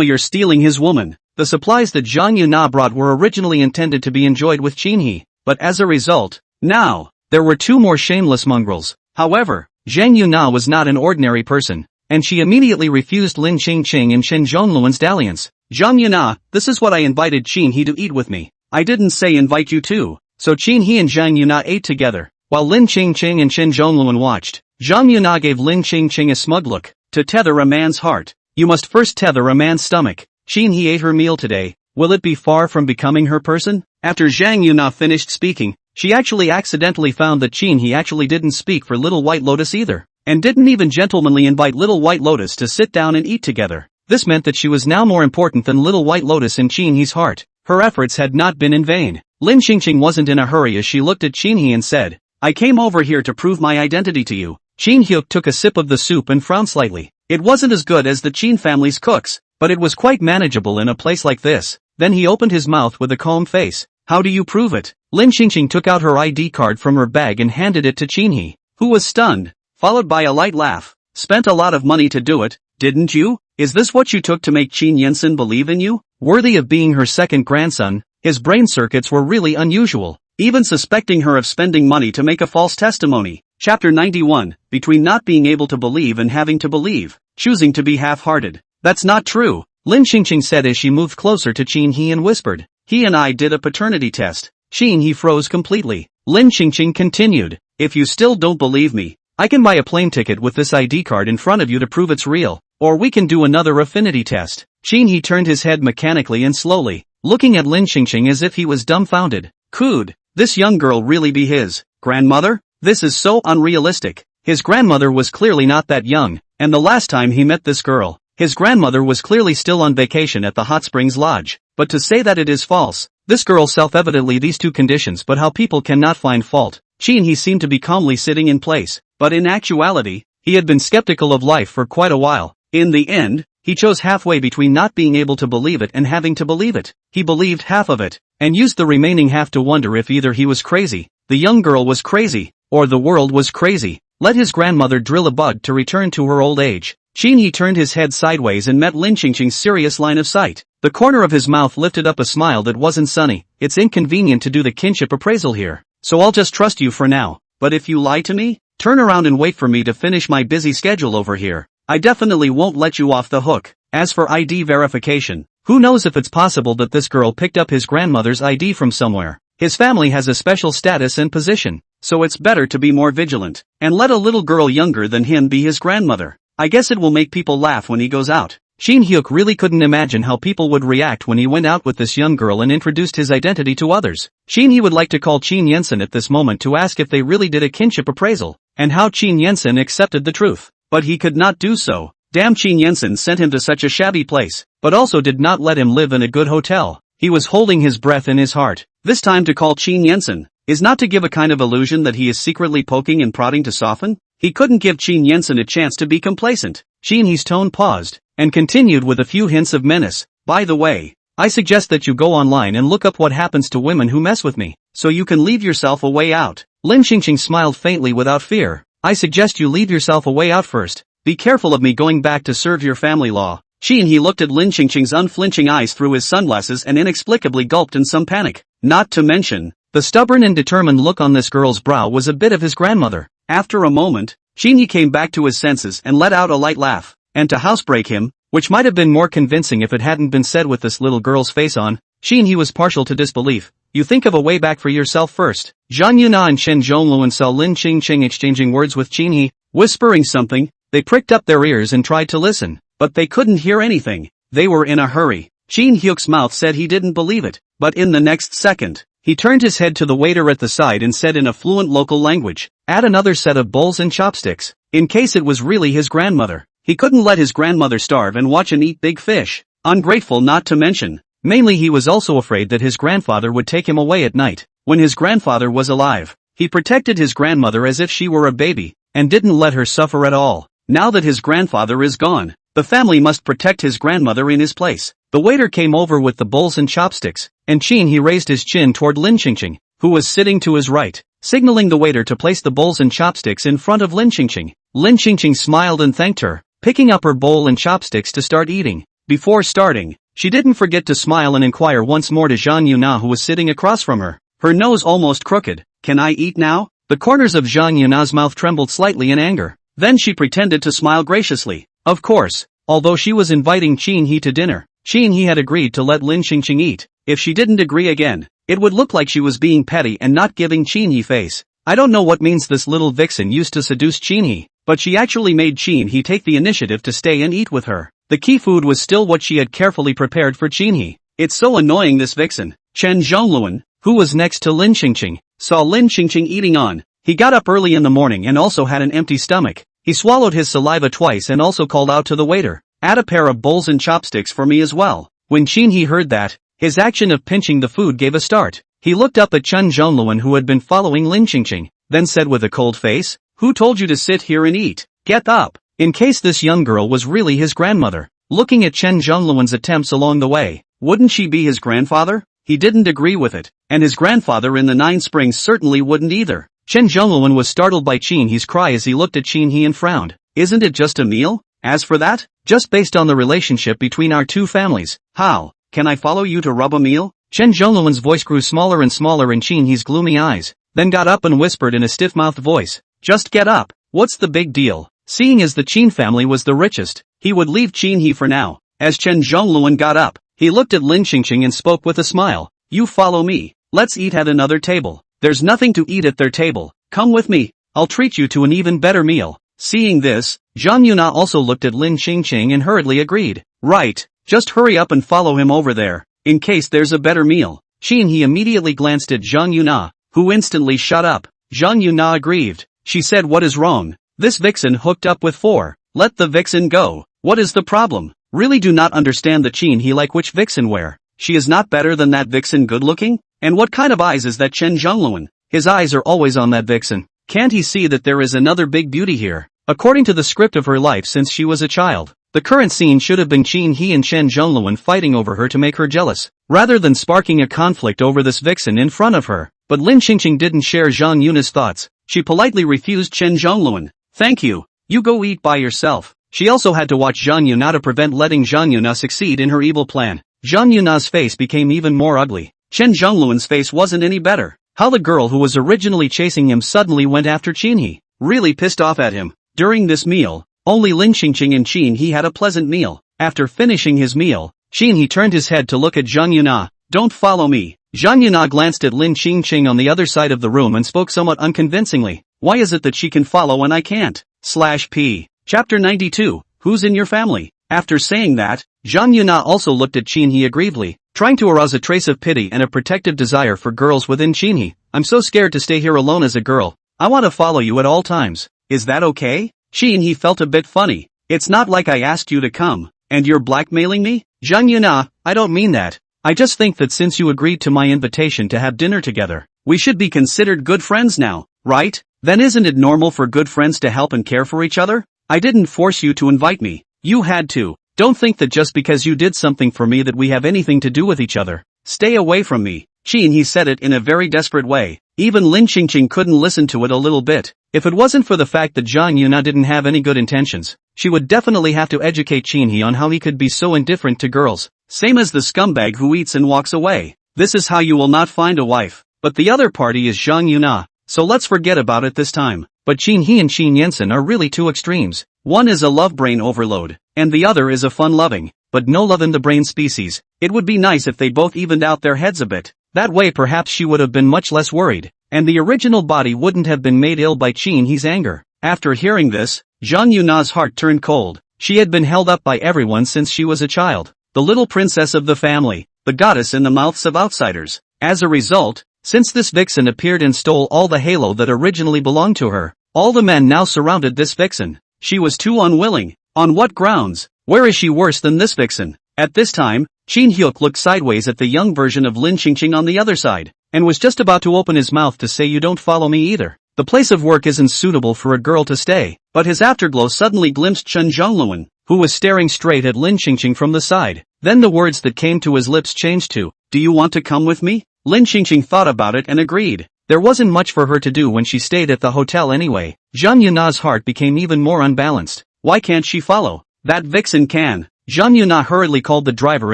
you're stealing his woman. The supplies that Jang Yuna brought were originally intended to be enjoyed with Shin-hee, but as a result, now, there were two more shameless mongrels. However, Jang Yuna was not an ordinary person, and she immediately refused Lin Qingqing and Chen Zhongluan's dalliance. Jang Yuna, this is what I invited Shin-hee to eat with me. I didn't say invite you too. So Shin-hee and Jang Yuna ate together, while Lin Qingqing and Chen Zhongluan watched. Jang Yuna gave Lin Qingqing a smug look. To tether a man's heart, you must first tether a man's stomach. Shin-hee ate her meal today. Will it be far from becoming her person? After Jang Yuna finished speaking, she actually accidentally found that Shin-hee actually didn't speak for Little White Lotus either, and didn't even gentlemanly invite Little White Lotus to sit down and eat together. This meant that she was now more important than Little White Lotus in Shin-hee's heart. Her efforts had not been in vain. Lin Qingqing wasn't in a hurry as she looked at Shin-hee and said, I came over here to prove my identity to you. Shin-hyuk took a sip of the soup and frowned slightly. It wasn't as good as the Qin family's cooks, but it was quite manageable in a place like this. Then he opened his mouth with a calm face. How do you prove it? Lin Xingqing took out her ID card from her bag and handed it to Qinhe, who was stunned, followed by a light laugh. Spent a lot of money to do it, didn't you? Is this what you took to make Qin Yensen believe in you? Worthy of being her second grandson, his brain circuits were really unusual, even suspecting her of spending money to make a false testimony. Chapter 91, between not being able to believe and having to believe, choosing to be half-hearted. That's not true, Lin Xingqing said as she moved closer to Qinhe and whispered. He and I did a paternity test. Qinhe froze completely. Lin Xingqing continued. If you still don't believe me, I can buy a plane ticket with this ID card in front of you to prove it's real, or we can do another affinity test. Qinhe turned his head mechanically and slowly, looking at Lin Xingqing as if he was dumbfounded. Could this young girl really be his grandmother? This is so unrealistic. His grandmother was clearly not that young, and the last time he met this girl, his grandmother was clearly still on vacation at the Hot Springs Lodge. But to say that it is false, this girl self-evidently these two conditions but how people cannot find fault. Qinhe seemed to be calmly sitting in place, but in actuality, he had been skeptical of life for quite a while. In the end, he chose halfway between not being able to believe it and having to believe it. He believed half of it, and used the remaining half to wonder if either he was crazy, the young girl was crazy, or the world was crazy. Let his grandmother drill a bug to return to her old age. Qinhe turned his head sideways and met Lin Xingqing's serious line of sight. The corner of his mouth lifted up a smile that wasn't sunny. It's inconvenient to do the kinship appraisal here, so I'll just trust you for now. But if you lie to me, turn around and wait for me to finish my busy schedule over here. I definitely won't let you off the hook. As for ID verification, who knows if it's possible that this girl picked up his grandmother's ID from somewhere. His family has a special status and position, so it's better to be more vigilant, and let a little girl younger than him be his grandmother. I guess it will make people laugh when he goes out. Shin Hyuk really couldn't imagine how people would react when he went out with this young girl and introduced his identity to others. He would like to call Qin Yensen at this moment to ask if they really did a kinship appraisal, and how Qin Yensen accepted the truth. But he could not do so. Damn, Qin Yensen sent him to such a shabby place, but also did not let him live in a good hotel. He was holding his breath in his heart. This time to call Qin Yensen is not to give a kind of illusion that he is secretly poking and prodding to soften. He couldn't give Qin Yensen a chance to be complacent. Qinhe's tone paused, and continued with a few hints of menace. By the way, I suggest that you go online and look up what happens to women who mess with me, so you can leave yourself a way out. Lin Xingqing smiled faintly without fear. I suggest you leave yourself a way out first. Be careful of me going back to serve your family law. Qinhe looked at Lin Xingqing's unflinching eyes through his sunglasses and inexplicably gulped in some panic. Not to mention, the stubborn and determined look on this girl's brow was a bit of his grandmother. After a moment, Qinhe came back to his senses and let out a light laugh. And to housebreak him, which might have been more convincing if it hadn't been said with this little girl's face on, Qinhe was partial to disbelief. You think of a way back for yourself first. Zhang Yuna and Chen Zhongluan saw Lin Xingqing exchanging words with Qinhe, whispering something. They pricked up their ears and tried to listen, but they couldn't hear anything. They were in a hurry. Qin Hyuk's mouth said he didn't believe it, but in the next second, he turned his head to the waiter at the side and said in a fluent local language, add another set of bowls and chopsticks, in case it was really his grandmother. He couldn't let his grandmother starve and watch him eat big fish. Ungrateful, not to mention. Mainly he was also afraid that his grandfather would take him away at night. When his grandfather was alive, he protected his grandmother as if she were a baby, and didn't let her suffer at all. Now that his grandfather is gone, the family must protect his grandmother in his place. The waiter came over with the bowls and chopsticks, and he raised his chin toward Lin Xingqing, who was sitting to his right, signaling the waiter to place the bowls and chopsticks in front of Lin Xingqing. Lin Xingqing smiled and thanked her, picking up her bowl and chopsticks to start eating. Before starting, she didn't forget to smile and inquire once more to Zhang Yuna, who was sitting across from her, her nose almost crooked. Can I eat now? The corners of Zhang Yuna's mouth trembled slightly in anger. Then she pretended to smile graciously. Of course, although she was inviting Qinhe to dinner, Qinhe had agreed to let Lin Xingqing eat. If she didn't agree again, it would look like she was being petty and not giving Qinhe face. I don't know what means this little vixen used to seduce Qinhe, but she actually made Qinhe take the initiative to stay and eat with her. The key food was still what she had carefully prepared for Qinhe. It's so annoying, this vixen. Chen Zhongluan, who was next to Lin Xingqing, saw Lin Xingqing eating on. He got up early in the morning and also had an empty stomach. He swallowed his saliva twice and also called out to the waiter, add a pair of bowls and chopsticks for me as well. When Qinhe heard that, his action of pinching the food gave a start. He looked up at Chen Zhongluan, who had been following Lin Xingqing, then said with a cold face, who told you to sit here and eat? Get up! In case this young girl was really his grandmother. Looking at Chen Zhongluan's attempts along the way, wouldn't she be his grandfather? he didn't agree with it, and his grandfather in the 9 Springs certainly wouldn't either. Chen Zhongluan was startled by Qin He's cry as he looked at Qin He and frowned. Isn't it just a meal? As for that, just based on the relationship between our two families, how can I follow you to rub a meal? Chen Zhongluan's voice grew smaller and smaller in Qin He's gloomy eyes, then got up and whispered in a stiff-mouthed voice. Just get up, what's the big deal? Seeing as the Qin family was the richest, he would leave Qin He for now. As Chen Zhongluan got up, he looked at Lin Qingqing and spoke with a smile. You follow me, let's eat at another table. There's nothing to eat at their table, come with me, I'll treat you to an even better meal. Seeing this, Zhang Yuna also looked at Lin Qingqing and hurriedly agreed. Right, just hurry up and follow him over there, in case there's a better meal. Qin He immediately glanced at Zhang Yuna, who instantly shut up. Zhang Yuna aggrieved. She said, what is wrong? This vixen hooked up with 4. Let the vixen go. What is the problem? Really do not understand the Qin He like which vixen where. She is not better than that vixen good looking? And what kind of eyes is that Chen Zhongluan? His eyes are always on that vixen. Can't he see that there is another big beauty here? According to the script of her life since she was a child, the current scene should have been Qin He and Chen Zhongluan fighting over her to make her jealous, rather than sparking a conflict over this vixen in front of her. But Lin Qingqing didn't share Zhang Yuna's thoughts. She politely refused Chen Zhongluan. Thank you, you go eat by yourself. She also had to watch Zhang Yuna to prevent letting Zhang Yuna succeed in her evil plan. Zhang Yuna's face became even more ugly. Chen Zhongluan's face wasn't any better. How the girl who was originally chasing him suddenly went after Qin He, really pissed off at him. During this meal, only Lin Qingqing and Qin He had a pleasant meal. After finishing his meal, Qin He turned his head to look at Zhang Yuna. Don't follow me. Zhang Yuna glanced at Lin Qingqing on the other side of the room and spoke somewhat unconvincingly. Why is it that she can follow and I can't? /p. Chapter 92, Who's in your family? After saying that, Zhang Yuna also looked at Qin He aggrievedly, trying to arouse a trace of pity and a protective desire for girls within Qin He. I'm so scared to stay here alone as a girl. I want to follow you at all times. Is that okay? Qin He felt a bit funny. It's not like I asked you to come, and you're blackmailing me? Zhang Yuna, I don't mean that. I just think that since you agreed to my invitation to have dinner together, we should be considered good friends now, right? Then isn't it normal for good friends to help and care for each other? I didn't force you to invite me. You had to. Don't think that just because you did something for me that we have anything to do with each other. Stay away from me. Qin He said it in a very desperate way. Even Lin Qingqing couldn't listen to it a little bit. If it wasn't for the fact that Zhang Yuna didn't have any good intentions, she would definitely have to educate Qin He on how he could be so indifferent to girls. Same as the scumbag who eats and walks away. This is how you will not find a wife. But the other party is Zhang Yuna, so let's forget about it this time. But Qin He and Qin Yensen are really two extremes. One is a love brain overload, and the other is a fun-loving, but no love in the brain species. It would be nice if they both evened out their heads a bit. That way perhaps she would have been much less worried, and the original body wouldn't have been made ill by Qin He's anger. After hearing this, Zhang Yuna's heart turned cold. She had been held up by everyone since she was a child. The little princess of the family, the goddess in the mouths of outsiders. As a result, since this vixen appeared and stole all the halo that originally belonged to her, all the men now surrounded this vixen. She was too unwilling. On what grounds? Where is she worse than this vixen? At this time, Qin Hyuk looked sideways at the young version of Lin Qingqing on the other side, and was just about to open his mouth to say you don't follow me either. The place of work isn't suitable for a girl to stay, but his afterglow suddenly glimpsed Chen Zhongluan, who was staring straight at Lin Qingqing from the side. Then the words that came to his lips changed to, do you want to come with me? Lin Qingqing thought about it and agreed. There wasn't much for her to do when she stayed at the hotel anyway. Zhang Yuna's heart became even more unbalanced. Why can't she follow? That vixen can. Zhang Yuna hurriedly called the driver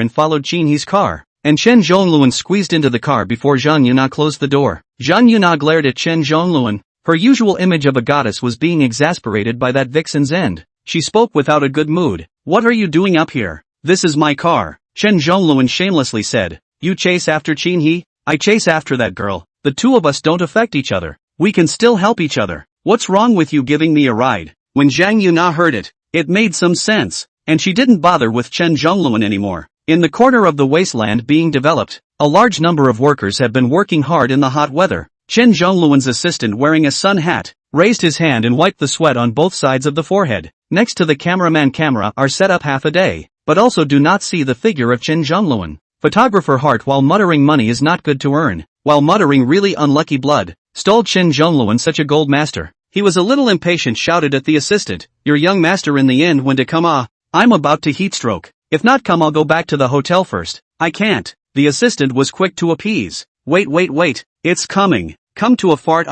and followed Qin He's car, and Chen Zhongluan squeezed into the car before Zhang Yuna closed the door. Zhang Yuna glared at Chen Zhongluan. Her usual image of a goddess was being exasperated by that vixen's end. She spoke without a good mood. What are you doing up here? This is my car, Chen Zhongluan shamelessly said. You chase after Qin He? I chase after that girl. The two of us don't affect each other. We can still help each other. What's wrong with you giving me a ride? When Zhang Yuna heard it, it made some sense, and she didn't bother with Chen Zhongluan anymore. In the corner of the wasteland being developed, a large number of workers have been working hard in the hot weather. Chen Zhongluan's assistant, wearing a sun hat, raised his hand and wiped the sweat on both sides of the forehead. Next to the cameraman camera are set up half a day, but also do not see the figure of Chen Zhongluan. Photographer Hart, while muttering money is not good to earn, while muttering really unlucky blood, stalled Chen Zhongluan, such a gold master. He was a little impatient, shouted at the assistant, your young master in the end when to come? I'm about to heat stroke. If not come I'll go back to the hotel first. I can't. the assistant was quick to appease. Wait, it's coming. Come to a fart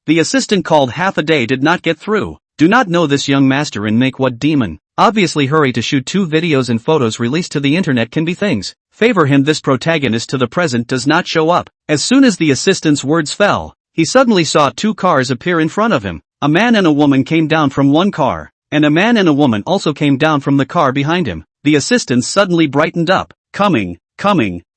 the assistant called half a day did not get through. Do not know this young master in make what demon. Obviously hurry to shoot 2 videos and photos released to the internet can be things. Favor him this protagonist to the present does not show up. As soon as the assistant's words fell, he suddenly saw 2 cars appear in front of him. A man and a woman came down from one car, and a man and a woman also came down from the car behind him. The assistant suddenly brightened up. Coming,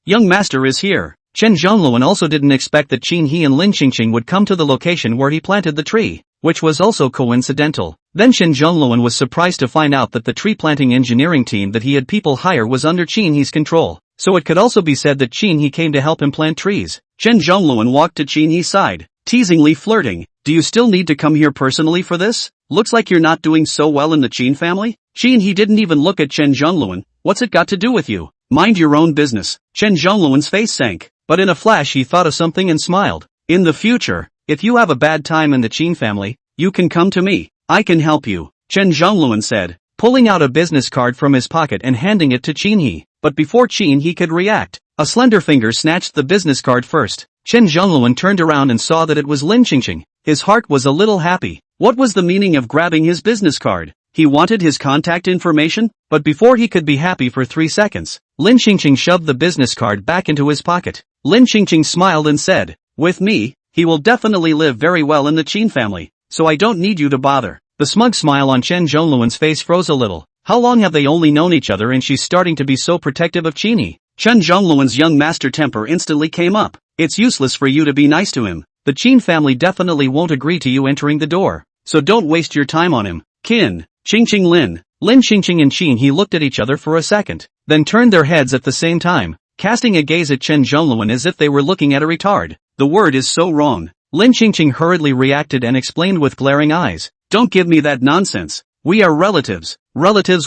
young master is here. Chen Zhongluan also didn't expect that Qin He and Lin Xingqing would come to the location where he planted the tree, which was also coincidental. Then Chen Zhongluan was surprised to find out that the tree planting engineering team that he had people hire was under Qin He's control, so it could also be said that Qin He came to help him plant trees. Chen Zhongluan walked to Qin He's side, teasingly flirting. Do you still need to come here personally for this? Looks like you're not doing so well in the Qin family? Qin He didn't even look at Chen Zhongluan. What's it got to do with you? Mind your own business. Chen Zhongluan's face sank, but in a flash he thought of something and smiled. In the future, if you have a bad time in the Qin family, you can come to me. I can help you, Chen Zhongluan said, pulling out a business card from his pocket and handing it to Qin He. But before Qin He could react, a slender finger snatched the business card first. Chen Zhongluan turned around and saw that it was Lin Xingqing. His heart was a little happy. What was the meaning of grabbing his business card? He wanted his contact information? But before he could be happy for 3 seconds, Lin Xingqing shoved the business card back into his pocket. Lin Xingqing smiled and said, with me, he will definitely live very well in the Qin family, so I don't need you to bother. The smug smile on Chen Zhongluan's face froze a little. How long have they only known each other and she's starting to be so protective of Qin He? Chen Zhongluan's young master temper instantly came up. It's useless for you to be nice to him. The Qin family definitely won't agree to you entering the door, so don't waste your time on him. Qin, Qingqing Lin Xingqing and Qin He looked at each other for a second, then turned their heads at the same time, casting a gaze at Chen Zhongluan as if they were looking at a retard. The word is so wrong. Lin Xingqing hurriedly reacted and explained with glaring eyes. Don't give me that nonsense. We are relatives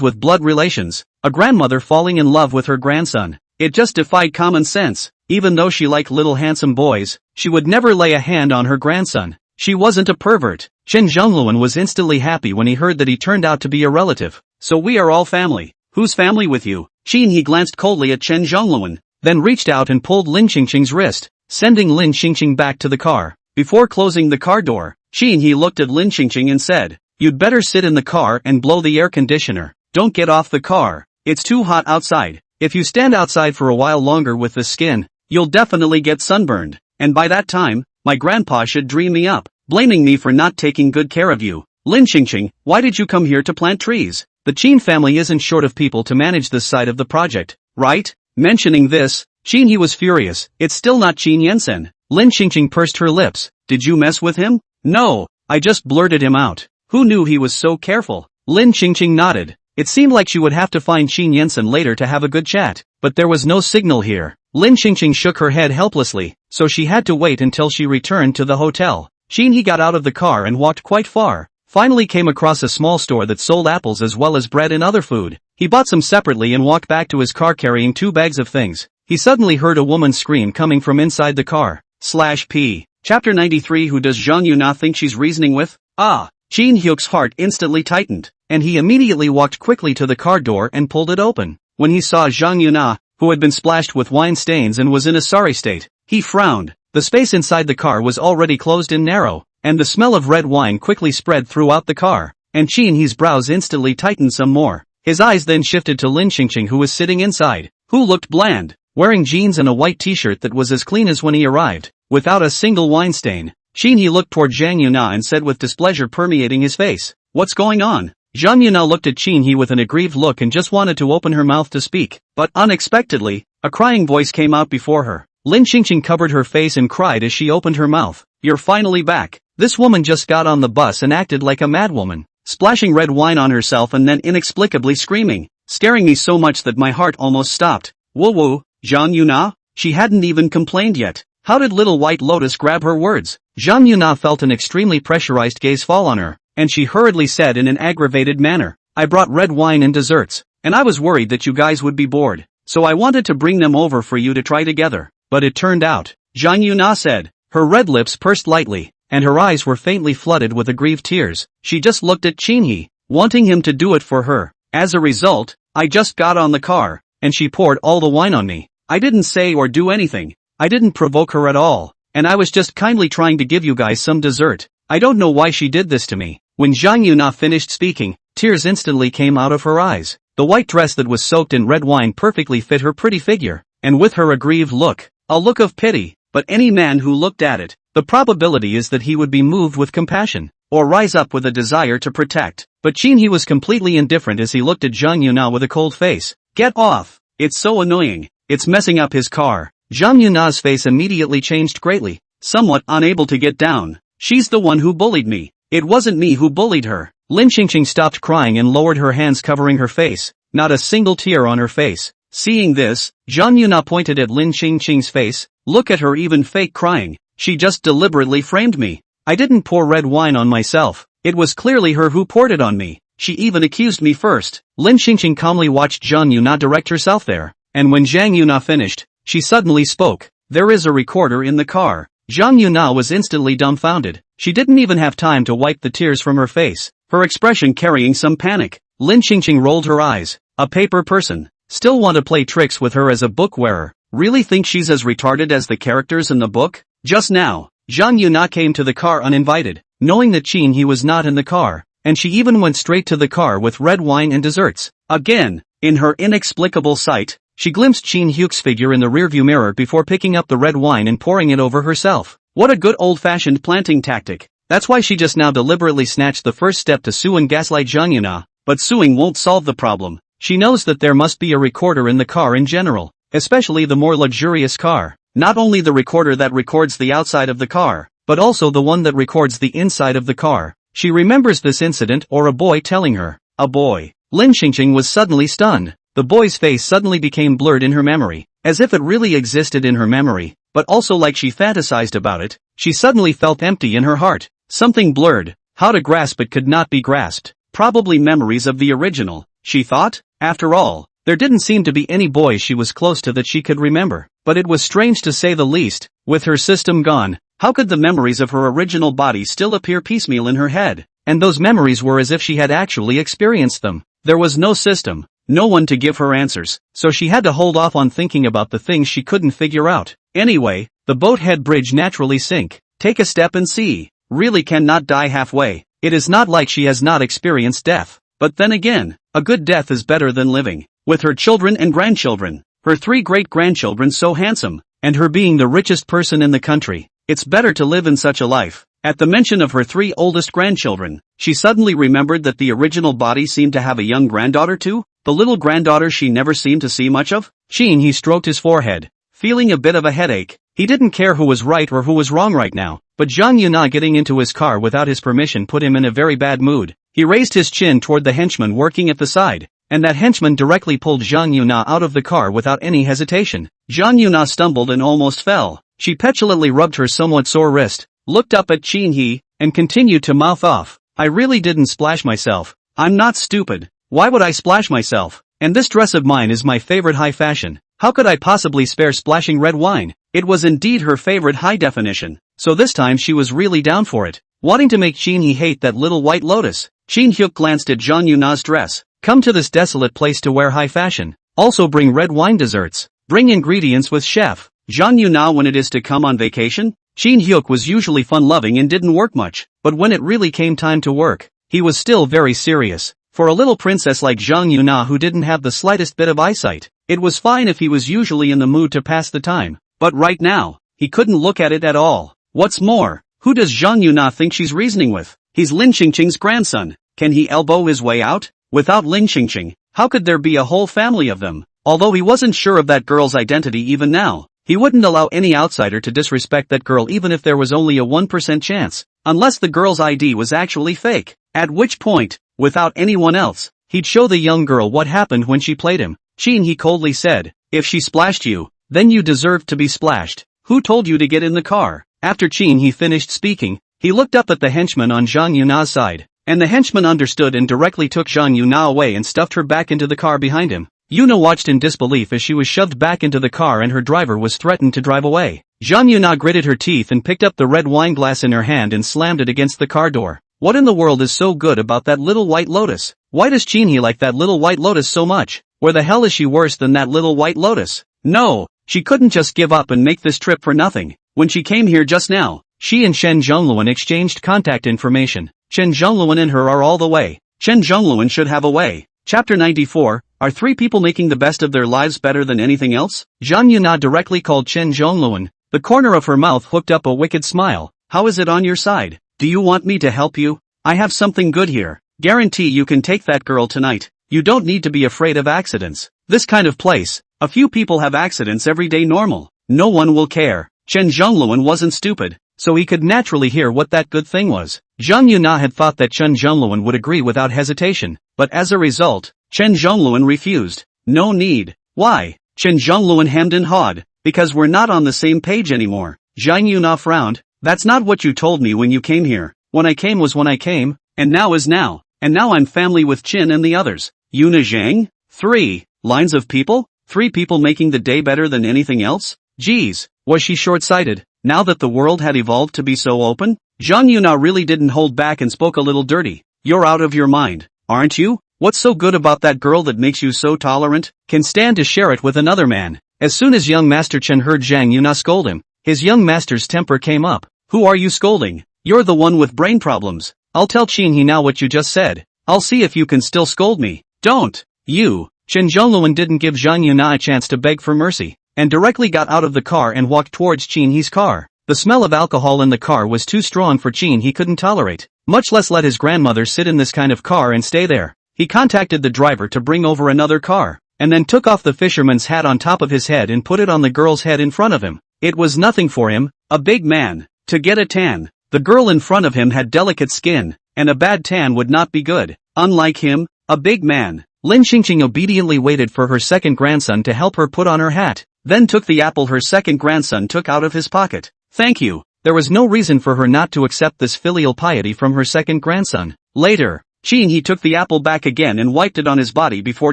with blood relations. A grandmother falling in love with her grandson. It just defied common sense. Even though she liked little handsome boys, she would never lay a hand on her grandson. She wasn't a pervert. Chen Zhongluan was instantly happy when he heard that he turned out to be a relative. So we are all family. Whose family with you? Qin He glanced coldly at Chen Zhongluan, then reached out and pulled Lin Xingqing's wrist, sending Lin Xingqing back to the car. Before closing the car door, Qin He looked at Lin Xingqing and said, you'd better sit in the car and blow the air conditioner. Don't get off the car. It's too hot outside. If you stand outside for a while longer with the skin, you'll definitely get sunburned. And by that time, my grandpa should dream me up, blaming me for not taking good care of you. Lin Xingqing, why did you come here to plant trees? The Qin family isn't short of people to manage this side of the project, right? Mentioning this, Qin He was furious. It's still not Qin Yansen. Lin Xingqing pursed her lips. Did you mess with him? No, I just blurted him out. Who knew he was so careful? Lin Xingqing nodded. It seemed like she would have to find Qin Yansen later to have a good chat, but there was no signal here. Lin Xingqing shook her head helplessly, so she had to wait until she returned to the hotel. Qin He got out of the car and walked quite far, finally came across a small store that sold apples as well as bread and other food. He bought some separately and walked back to his car carrying 2 bags of things. He suddenly heard a woman scream coming from inside the car. /P. Chapter 93. Who does Zhang Yuna think she's reasoning with? Qin Hyuk's heart instantly tightened, and he immediately walked quickly to the car door and pulled it open. When he saw Zhang Yuna, who had been splashed with wine stains and was in a sorry state, he frowned. The space inside the car was already closed and narrow, and the smell of red wine quickly spread throughout the car, and Qin He's brows instantly tightened some more. His eyes then shifted to Lin Xingqing, who was sitting inside, who looked bland, wearing jeans and a white t-shirt that was as clean as when he arrived, without a single wine stain. Qin He looked toward Zhang Yuna and said with displeasure permeating his face, what's going on? Zhang Yuna looked at Qin He with an aggrieved look and just wanted to open her mouth to speak, but unexpectedly, a crying voice came out before her. Lin Xingqing covered her face and cried as she opened her mouth. You're finally back. This woman just got on the bus and acted like a madwoman, splashing red wine on herself and then inexplicably screaming, scaring me so much that my heart almost stopped. Woo, Zhang Yuna? She hadn't even complained yet. How did little White Lotus grab her words? Zhang Yuna felt an extremely pressurized gaze fall on her, and she hurriedly said in an aggravated manner, I brought red wine and desserts, and I was worried that you guys would be bored, so I wanted to bring them over for you to try together. But it turned out, Zhang Yuna said. Her red lips pursed lightly, and her eyes were faintly flooded with aggrieved tears. She just looked at Qin He, wanting him to do it for her. As a result, I just got on the car, and she poured all the wine on me. I didn't say or do anything. I didn't provoke her at all. And I was just kindly trying to give you guys some dessert. I don't know why she did this to me." When Zhang Yuna finished speaking, tears instantly came out of her eyes. The white dress that was soaked in red wine perfectly fit her pretty figure, and with her aggrieved look, a look of pity, but any man who looked at it, the probability is that he would be moved with compassion, or rise up with a desire to protect. But Qin was completely indifferent as he looked at Zhang Yuna with a cold face. "Get off! It's so annoying. It's messing up his car." Zhang Yuna's face immediately changed greatly, somewhat unable to get down. "She's the one who bullied me. It wasn't me who bullied her." Lin Qingqing stopped crying and lowered her hands covering her face, not a single tear on her face. Seeing this, Zhang Yuna pointed at Lin Qingqing's face. "Look at her, even fake crying. She just deliberately framed me. I didn't pour red wine on myself. It was clearly her who poured it on me. She even accused me first." Lin Qingqing calmly watched Zhang Yuna direct herself there, and when Zhang Yuna finished, she suddenly spoke. "There is a recorder in the car." Zhang Yuna was instantly dumbfounded. She didn't even have time to wipe the tears from her face, her expression carrying some panic. Lin Qingqing rolled her eyes. "A paper person? Still want to play tricks with her as a book wearer? Really think she's as retarded as the characters in the book?" Just now, Zhang Yuna came to the car uninvited, knowing that Qin was not in the car, and she even went straight to the car with red wine and desserts. Again, in her inexplicable sight, she glimpsed Qin Huq's figure in the rearview mirror before picking up the red wine and pouring it over herself. What a good old-fashioned planting tactic. That's why she just now deliberately snatched the first step to sue and gaslight Zhang Yuna, but suing won't solve the problem. She knows that there must be a recorder in the car in general, especially the more luxurious car. Not only the recorder that records the outside of the car, but also the one that records the inside of the car. She remembers this incident or a boy telling her. A boy. Lin Qingqing was suddenly stunned. The boy's face suddenly became blurred in her memory, as if it really existed in her memory, but also like she fantasized about it. She suddenly felt empty in her heart. Something blurred. How to grasp it could not be grasped. Probably memories of the original, she thought. After all, there didn't seem to be any boy she was close to that she could remember. But it was strange to say the least. With her system gone, how could the memories of her original body still appear piecemeal in her head? And those memories were as if she had actually experienced them. There was no system, no one to give her answers, so she had to hold off on thinking about the things she couldn't figure out. Anyway, the boat head bridge naturally sink. Take a step and see. Really cannot die halfway. It is not like she has not experienced death. But then again, a good death is better than living. With her children and grandchildren, her 3 great-grandchildren so handsome, and her being the richest person in the country, it's better to live in such a life. At the mention of her 3 oldest grandchildren, she suddenly remembered that the original body seemed to have a young granddaughter too, the little granddaughter she never seemed to see much of. He stroked his forehead, feeling a bit of a headache. He didn't care who was right or who was wrong right now, but Zhang Yuna getting into his car without his permission put him in a very bad mood. He raised his chin toward the henchman working at the side, and that henchman directly pulled Zhang Yuna out of the car without any hesitation. Zhang Yuna stumbled and almost fell. She petulantly rubbed her somewhat sore wrist, looked up at Qin He, and continued to mouth off. "I really didn't splash myself. I'm not stupid. Why would I splash myself? And this dress of mine is my favorite high fashion. How could I possibly spare splashing red wine?" It was indeed her favorite high definition, so this time she was really down for it, wanting to make Qin He hate that little white lotus. Qin Hyuk glanced at Zhang Yuna's dress. "Come to this desolate place to wear high fashion. Also bring red wine desserts. Bring ingredients with chef Zhang Yuna when it is to come on vacation." Qin Hyuk was usually fun-loving and didn't work much, but when it really came time to work, he was still very serious. For a little princess like Zhang Yuna who didn't have the slightest bit of eyesight, it was fine if he was usually in the mood to pass the time. But right now, he couldn't look at it at all. What's more, who does Zhang Yuna think she's reasoning with? He's Lin Qingqing's grandson. Can he elbow his way out? Without Lin Qingqing, how could there be a whole family of them? Although he wasn't sure of that girl's identity even now, he wouldn't allow any outsider to disrespect that girl even if there was only a 1% chance, unless the girl's ID was actually fake. At which point, without anyone else, he'd show the young girl what happened when she played him. Qin he coldly said, "If she splashed you, then you deserved to be splashed. Who told you to get in the car?" After Qin he finished speaking, he looked up at the henchman on Zhang Yuna's side, and the henchman understood and directly took Zhang Yuna away and stuffed her back into the car behind him. Yuna watched in disbelief as she was shoved back into the car and her driver was threatened to drive away. Zhang Yuna gritted her teeth and picked up the red wine glass in her hand and slammed it against the car door. What in the world is so good about that little white lotus? Why does Qin He like that little white lotus so much? Where the hell is she worse than that little white lotus? No, She couldn't just give up and make this trip for nothing. When she came here just now, she and Chen Zhongluan exchanged contact information. Chen Zhongluan and her are all the way. Chen Zhongluan should have a way. Chapter 94, are three people making the best of their lives better than anything else? Zhang Yuna directly called Chen Zhongluan. The corner of her mouth hooked up a wicked smile. How is it on your side? Do you want me to help you? I have something good here. Guarantee you can take that girl tonight. You don't need to be afraid of accidents. This kind of place, a few people have accidents every day normal. No one will care. Chen Zhongluan wasn't stupid, so he could naturally hear what that good thing was. Zhang Yuna had thought that Chen Zhongluan would agree without hesitation, but as a result, Chen Zhongluan refused. No need. Why? Chen Zhongluan hemmed and hawed. Because we're not on the same page anymore. Zhang Yuna frowned. That's not what you told me when you came here. When I came was when I came, and now is now. And now I'm family with Qin and the others. Yuna Zhang? 3 lines of people? 3 people making the day better than anything else? Geez, was she short-sighted, now that the world had evolved to be so open? Zhang Yuna really didn't hold back and spoke a little dirty. You're out of your mind, aren't you? What's so good about that girl that makes you so tolerant? Can stand to share it with another man. As soon as young Master Chen heard Zhang Yuna scold him, his young master's temper came up. Who are you scolding? You're the one with brain problems. I'll tell Qin He now what you just said. I'll see if you can still scold me. Don't. You. Chen Zhongluan didn't give Zhang Yuna a chance to beg for mercy, and directly got out of the car and walked towards Qin He's car. The smell of alcohol in the car was too strong for Qin He couldn't tolerate, much less let his grandmother sit in this kind of car and stay there. He contacted the driver to bring over another car, and then took off the fisherman's hat on top of his head and put it on the girl's head in front of him. It was nothing for him, a big man, to get a tan. The girl in front of him had delicate skin, and a bad tan would not be good. Unlike him, a big man. Lin Qingqing obediently waited for her second grandson to help her put on her hat, then took the apple her second grandson took out of his pocket. Thank you. There was no reason for her not to accept this filial piety from her second grandson. Later, Qin He took the apple back again and wiped it on his body before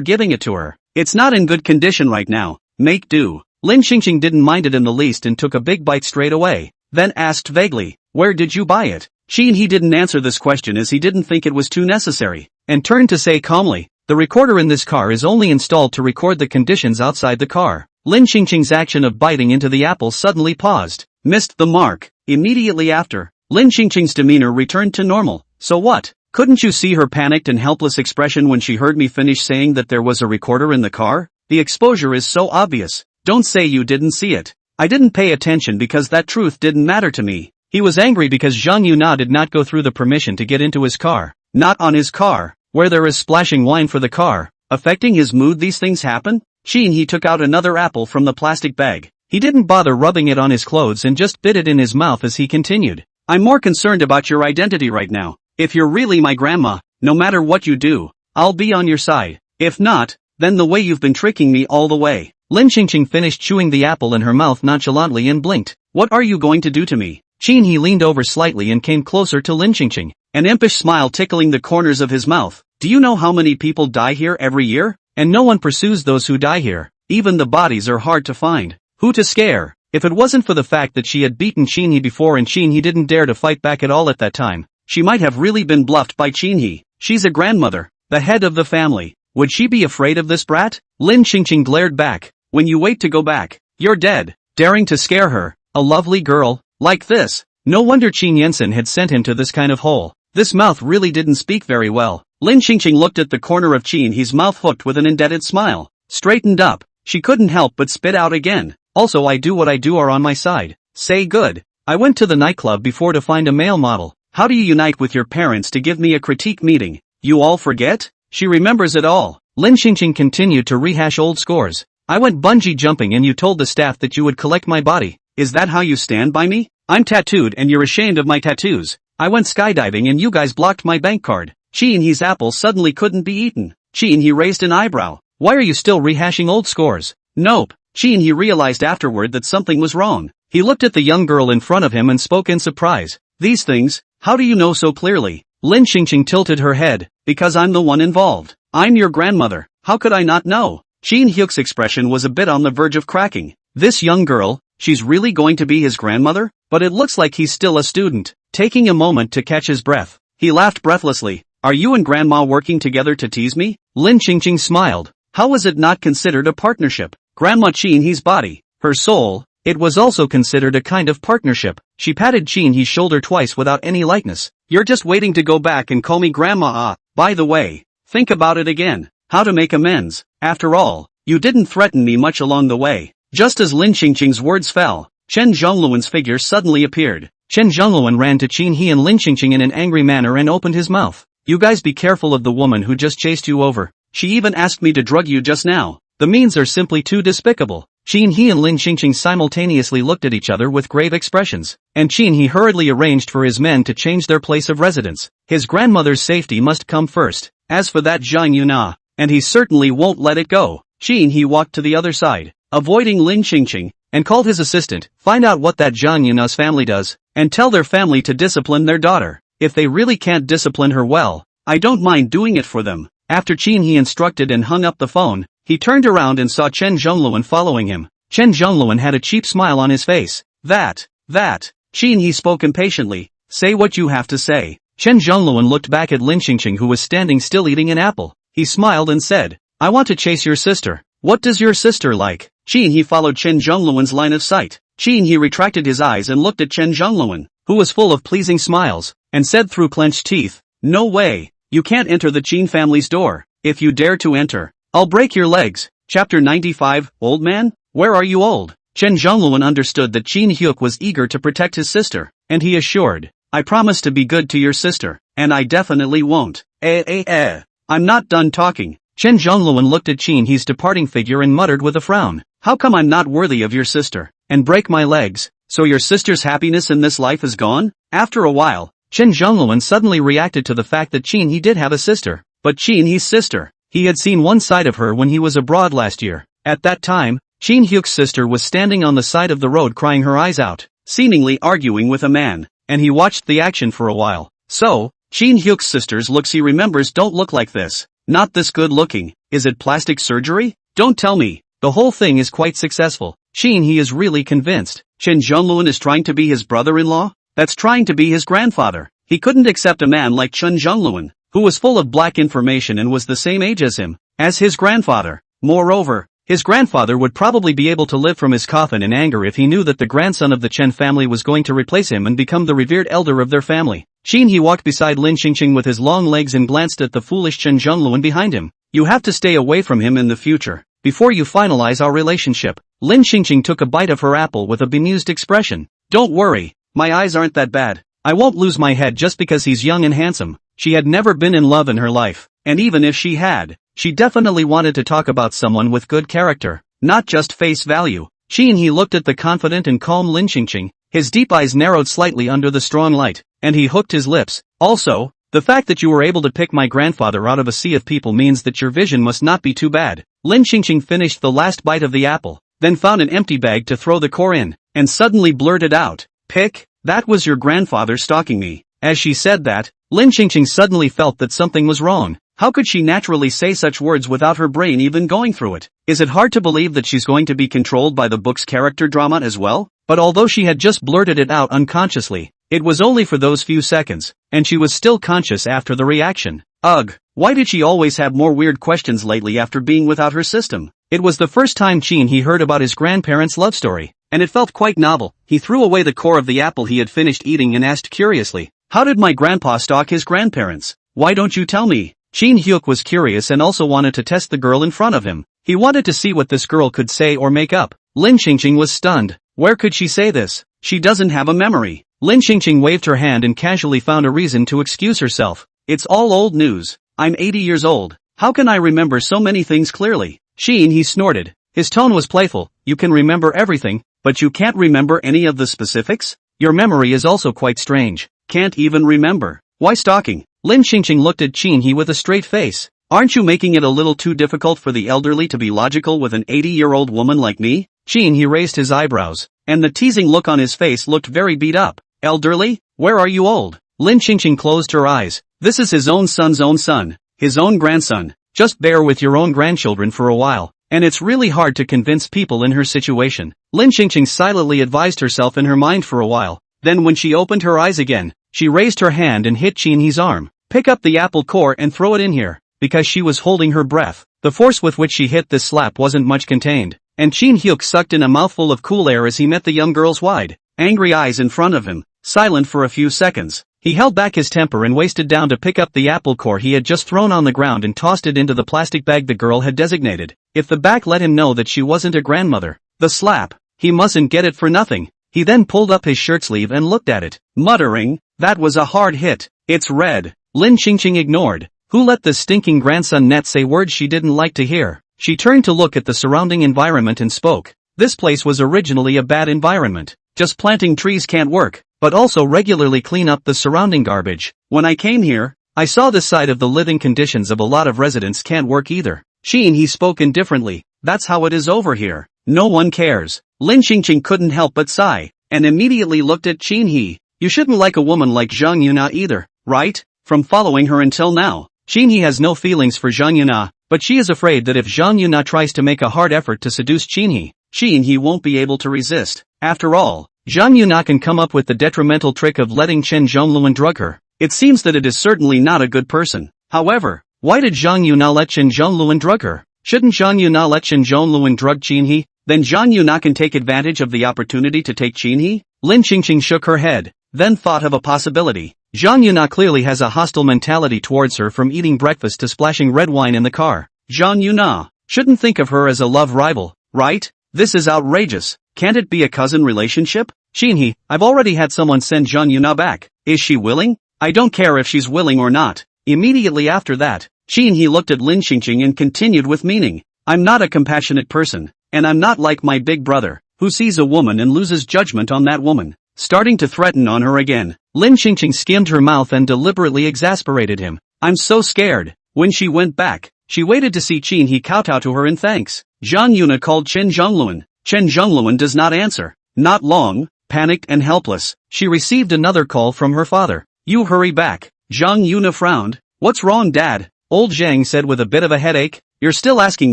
giving it to her. It's not in good condition right now. Make do. Lin Qingqing didn't mind it in the least and took a big bite straight away, then asked vaguely, where did you buy it? Qin He didn't answer this question as he didn't think it was too necessary, and turned to say calmly, the recorder in this car is only installed to record the conditions outside the car. Lin Qingqing's action of biting into the apple suddenly paused, missed the mark. Immediately after, Lin Qingqing's demeanor returned to normal. So what? Couldn't you see her panicked and helpless expression when she heard me finish saying that there was a recorder in the car? The exposure is so obvious. Don't say you didn't see it. I didn't pay attention because that truth didn't matter to me. He was angry because Zhang Yuna did not go through the permission to get into his car. Not on his car, where there is splashing wine for the car. Affecting his mood, these things happen? Qin He took out another apple from the plastic bag. He didn't bother rubbing it on his clothes and just bit it in his mouth as he continued. I'm more concerned about your identity right now. If you're really my grandma, no matter what you do, I'll be on your side. If not, then the way you've been tricking me all the way. Lin Qingqing finished chewing the apple in her mouth nonchalantly and blinked. What are you going to do to me? Qin He leaned over slightly and came closer to Lin Qingqing, an impish smile tickling the corners of his mouth. Do you know how many people die here every year? And no one pursues those who die here. Even the bodies are hard to find. Who to scare? If it wasn't for the fact that she had beaten Qin He before and Qin He didn't dare to fight back at all at that time, she might have really been bluffed by Qin He. She's a grandmother, the head of the family. Would she be afraid of this brat? Lin Qingqing glared back. When you wait to go back, you're dead. Daring to scare her, a lovely girl, like this. No wonder Qin Yensen had sent him to this kind of hole. This mouth really didn't speak very well. Lin Qingqing looked at the corner of Qin He's mouth hooked with an indebted smile. Straightened up, she couldn't help but spit out again. Also, I do what I do are on my side. Say good. I went to the nightclub before to find a male model. How do you unite with your parents to give me a critique meeting? You all forget? She remembers it all. Lin Qingqing continued to rehash old scores. I went bungee jumping and you told the staff that you would collect my body. Is that how you stand by me? I'm tattooed and you're ashamed of my tattoos. I went skydiving and you guys blocked my bank card. Qin He's apple suddenly couldn't be eaten. Qin He raised an eyebrow. Why are you still rehashing old scores? Nope. Qin He realized afterward that something was wrong. He looked at the young girl in front of him and spoke in surprise. These things, how do you know so clearly? Lin Qingqing tilted her head. Because I'm the one involved. I'm your grandmother. How could I not know? Qin Hyuk's expression was a bit on the verge of cracking. This young girl, she's really going to be his grandmother? But it looks like he's still a student. Taking a moment to catch his breath, he laughed breathlessly. Are you and grandma working together to tease me? Lin Qingqing smiled. How was it not considered a partnership? Grandma Qin He's body, her soul. It was also considered a kind of partnership. She patted Chin He's shoulder twice without any lightness. You're just waiting to go back and call me grandma. By the way, think about it again. How to make amends. After all, you didn't threaten me much along the way. Just as Lin Qingqing's words fell, Chen Zhongluan's figure suddenly appeared. Chen Zhongluan ran to Qin He and Lin Qingqing in an angry manner and opened his mouth. You guys be careful of the woman who just chased you over. She even asked me to drug you just now. The means are simply too despicable. Qin He and Lin Qingqing simultaneously looked at each other with grave expressions, and Qin He hurriedly arranged for his men to change their place of residence. His grandmother's safety must come first. As for that Zhang Yuna, and he certainly won't let it go. Qin He walked to the other side, avoiding Lin Qingqing, and called his assistant. Find out what that Zhang Yuna's family does, and tell their family to discipline their daughter. If they really can't discipline her well, I don't mind doing it for them. After Qin He instructed and hung up the phone, he turned around and saw Chen Zhongluan following him. Chen Zhongluan had a cheap smile on his face. That. Qin He spoke impatiently. Say what you have to say. Chen Zhongluan looked back at Lin Qingqing who was standing still eating an apple. He smiled and said, I want to chase your sister. What does your sister like? Qin He followed Chen Zhongluan's line of sight. Qin He retracted his eyes and looked at Chen Zhongluan, who was full of pleasing smiles, and said through clenched teeth, No way. You can't enter the Qin family's door. If you dare to enter, I'll break your legs. Chapter 95, Old Man? Where are you old? Chen Zhongluan understood that Qin Hyuk was eager to protect his sister, and he assured, I promise to be good to your sister, and I definitely won't. I'm not done talking. Chen Zhongluan looked at Qin He's departing figure and muttered with a frown. How come I'm not worthy of your sister, and break my legs? So your sister's happiness in this life is gone? After a while, Chen Zhongluan suddenly reacted to the fact that Qin He did have a sister, but Qin He's sister. He had seen one side of her when he was abroad last year. At that time, Qin Hyuk's sister was standing on the side of the road crying her eyes out, seemingly arguing with a man, and he watched the action for a while. So, Qin Hyuk's sister's looks he remembers don't look like this. Not this good looking. Is it plastic surgery? Don't tell me. The whole thing is quite successful. Qin He is really convinced. Chen Zhongluan is trying to be his brother-in-law? That's trying to be his grandfather. He couldn't accept a man like Chen Zhongluan, who was full of black information and was the same age as him, as his grandfather. Moreover, his grandfather would probably be able to live from his coffin in anger if he knew that the grandson of the Chen family was going to replace him and become the revered elder of their family. Qin He walked beside Lin Qingqing with his long legs and glanced at the foolish Chen Zhongluan behind him. You have to stay away from him in the future, before you finalize our relationship. Lin Qingqing took a bite of her apple with a bemused expression. Don't worry, my eyes aren't that bad. I won't lose my head just because he's young and handsome. She had never been in love in her life, and even if she had, she definitely wanted to talk about someone with good character, not just face value. Qin He looked at the confident and calm Lin Qingqing, his deep eyes narrowed slightly under the strong light, and he hooked his lips. Also, the fact that you were able to pick my grandfather out of a sea of people means that your vision must not be too bad. Lin Qingqing finished the last bite of the apple, then found an empty bag to throw the core in, and suddenly blurted out, Pick? That was your grandfather stalking me. As she said that, Lin Qingqing suddenly felt that something was wrong. How could she naturally say such words without her brain even going through it? Is it hard to believe that she's going to be controlled by the book's character drama as well? But although she had just blurted it out unconsciously, it was only for those few seconds, and she was still conscious after the reaction. Ugh, why did she always have more weird questions lately after being without her system? It was the first time Qin He heard about his grandparents' love story, and it felt quite novel. He threw away the core of the apple he had finished eating and asked curiously, How did my grandpa stalk his grandparents? Why don't you tell me? Qin Hyuk was curious and also wanted to test the girl in front of him. He wanted to see what this girl could say or make up. Lin Qingqing was stunned. Where could she say this? She doesn't have a memory. Lin Qingqing waved her hand and casually found a reason to excuse herself. It's all old news. I'm 80 years old. How can I remember so many things clearly? Qin He snorted. His tone was playful. You can remember everything, but you can't remember any of the specifics? Your memory is also quite strange. Can't even remember. Why stalking? Lin Qingqing looked at Qin He with a straight face. Aren't you making it a little too difficult for the elderly to be logical with an 80-year-old woman like me? Qin He raised his eyebrows, and the teasing look on his face looked very beat up. Elderly? Where are you old? Lin Qingqing closed her eyes. This is his own son's own son, his own grandson. Just bear with your own grandchildren for a while, and it's really hard to convince people in her situation. Lin Qingqing silently advised herself in her mind for a while. Then when she opened her eyes again, she raised her hand and hit Qin He's arm. Pick up the apple core and throw it in here. Because she was holding her breath, the force with which she hit this slap wasn't much contained. and Chin Hyuk sucked in a mouthful of cool air as he met the young girl's wide, angry eyes in front of him, silent for a few seconds. He held back his temper and wasted down to pick up the apple core he had just thrown on the ground and tossed it into the plastic bag the girl had designated. If the back let him know that she wasn't a grandmother, the slap, he mustn't get it for nothing. He then pulled up his shirt sleeve and looked at it, muttering, "That was a hard hit, it's red." Lin Qingqing ignored. Who let the stinking grandson net say words she didn't like to hear? She turned to look at the surrounding environment and spoke. This place was originally a bad environment. Just planting trees can't work, but also regularly clean up the surrounding garbage. When I came here, I saw this side of the living conditions of a lot of residents can't work either. He spoke indifferently. That's how it is over here. No one cares. Lin Qingqing couldn't help but sigh, and immediately looked at Qin He. You shouldn't like a woman like Zhang Yuna either, right? From following her until now, Qin He has no feelings for Zhang Yuna, but she is afraid that if Zhang Yuna tries to make a hard effort to seduce Qin He won't be able to resist. After all, Zhang Yuna can come up with the detrimental trick of letting Chen Zhongluan drug her. It seems that it is certainly not a good person. However, why did Zhang Yuna let Chen Zhongluan drug her? Shouldn't Zhang Yuna let Chen Zhongluan drug Qin He? Then Zhang Yuna can take advantage of the opportunity to take Qin He? Lin Qingqing shook her head, then thought of a possibility. Zhang Yuna clearly has a hostile mentality towards her, from eating breakfast to splashing red wine in the car. Zhang Yuna shouldn't think of her as a love rival, right? This is outrageous. Can't it be a cousin relationship? Qin He, I've already had someone send Zhang Yuna back. Is she willing? I don't care if she's willing or not. Immediately after that, Qin He looked at Lin Qingqing and continued with meaning. I'm not a compassionate person, and I'm not like my big brother, who sees a woman and loses judgment on that woman, starting to threaten on her again. Lin Qingqing skimmed her mouth and deliberately exasperated him. I'm so scared. When she went back, she waited to see Qin He kowtow to her in thanks. Zhang Yuna called Chen Zhongluan. Chen Zhongluan does not answer. Not long, panicked and helpless, she received another call from her father. You hurry back. Zhang Yuna frowned. What's wrong, Dad? Old Zhang said with a bit of a headache. You're still asking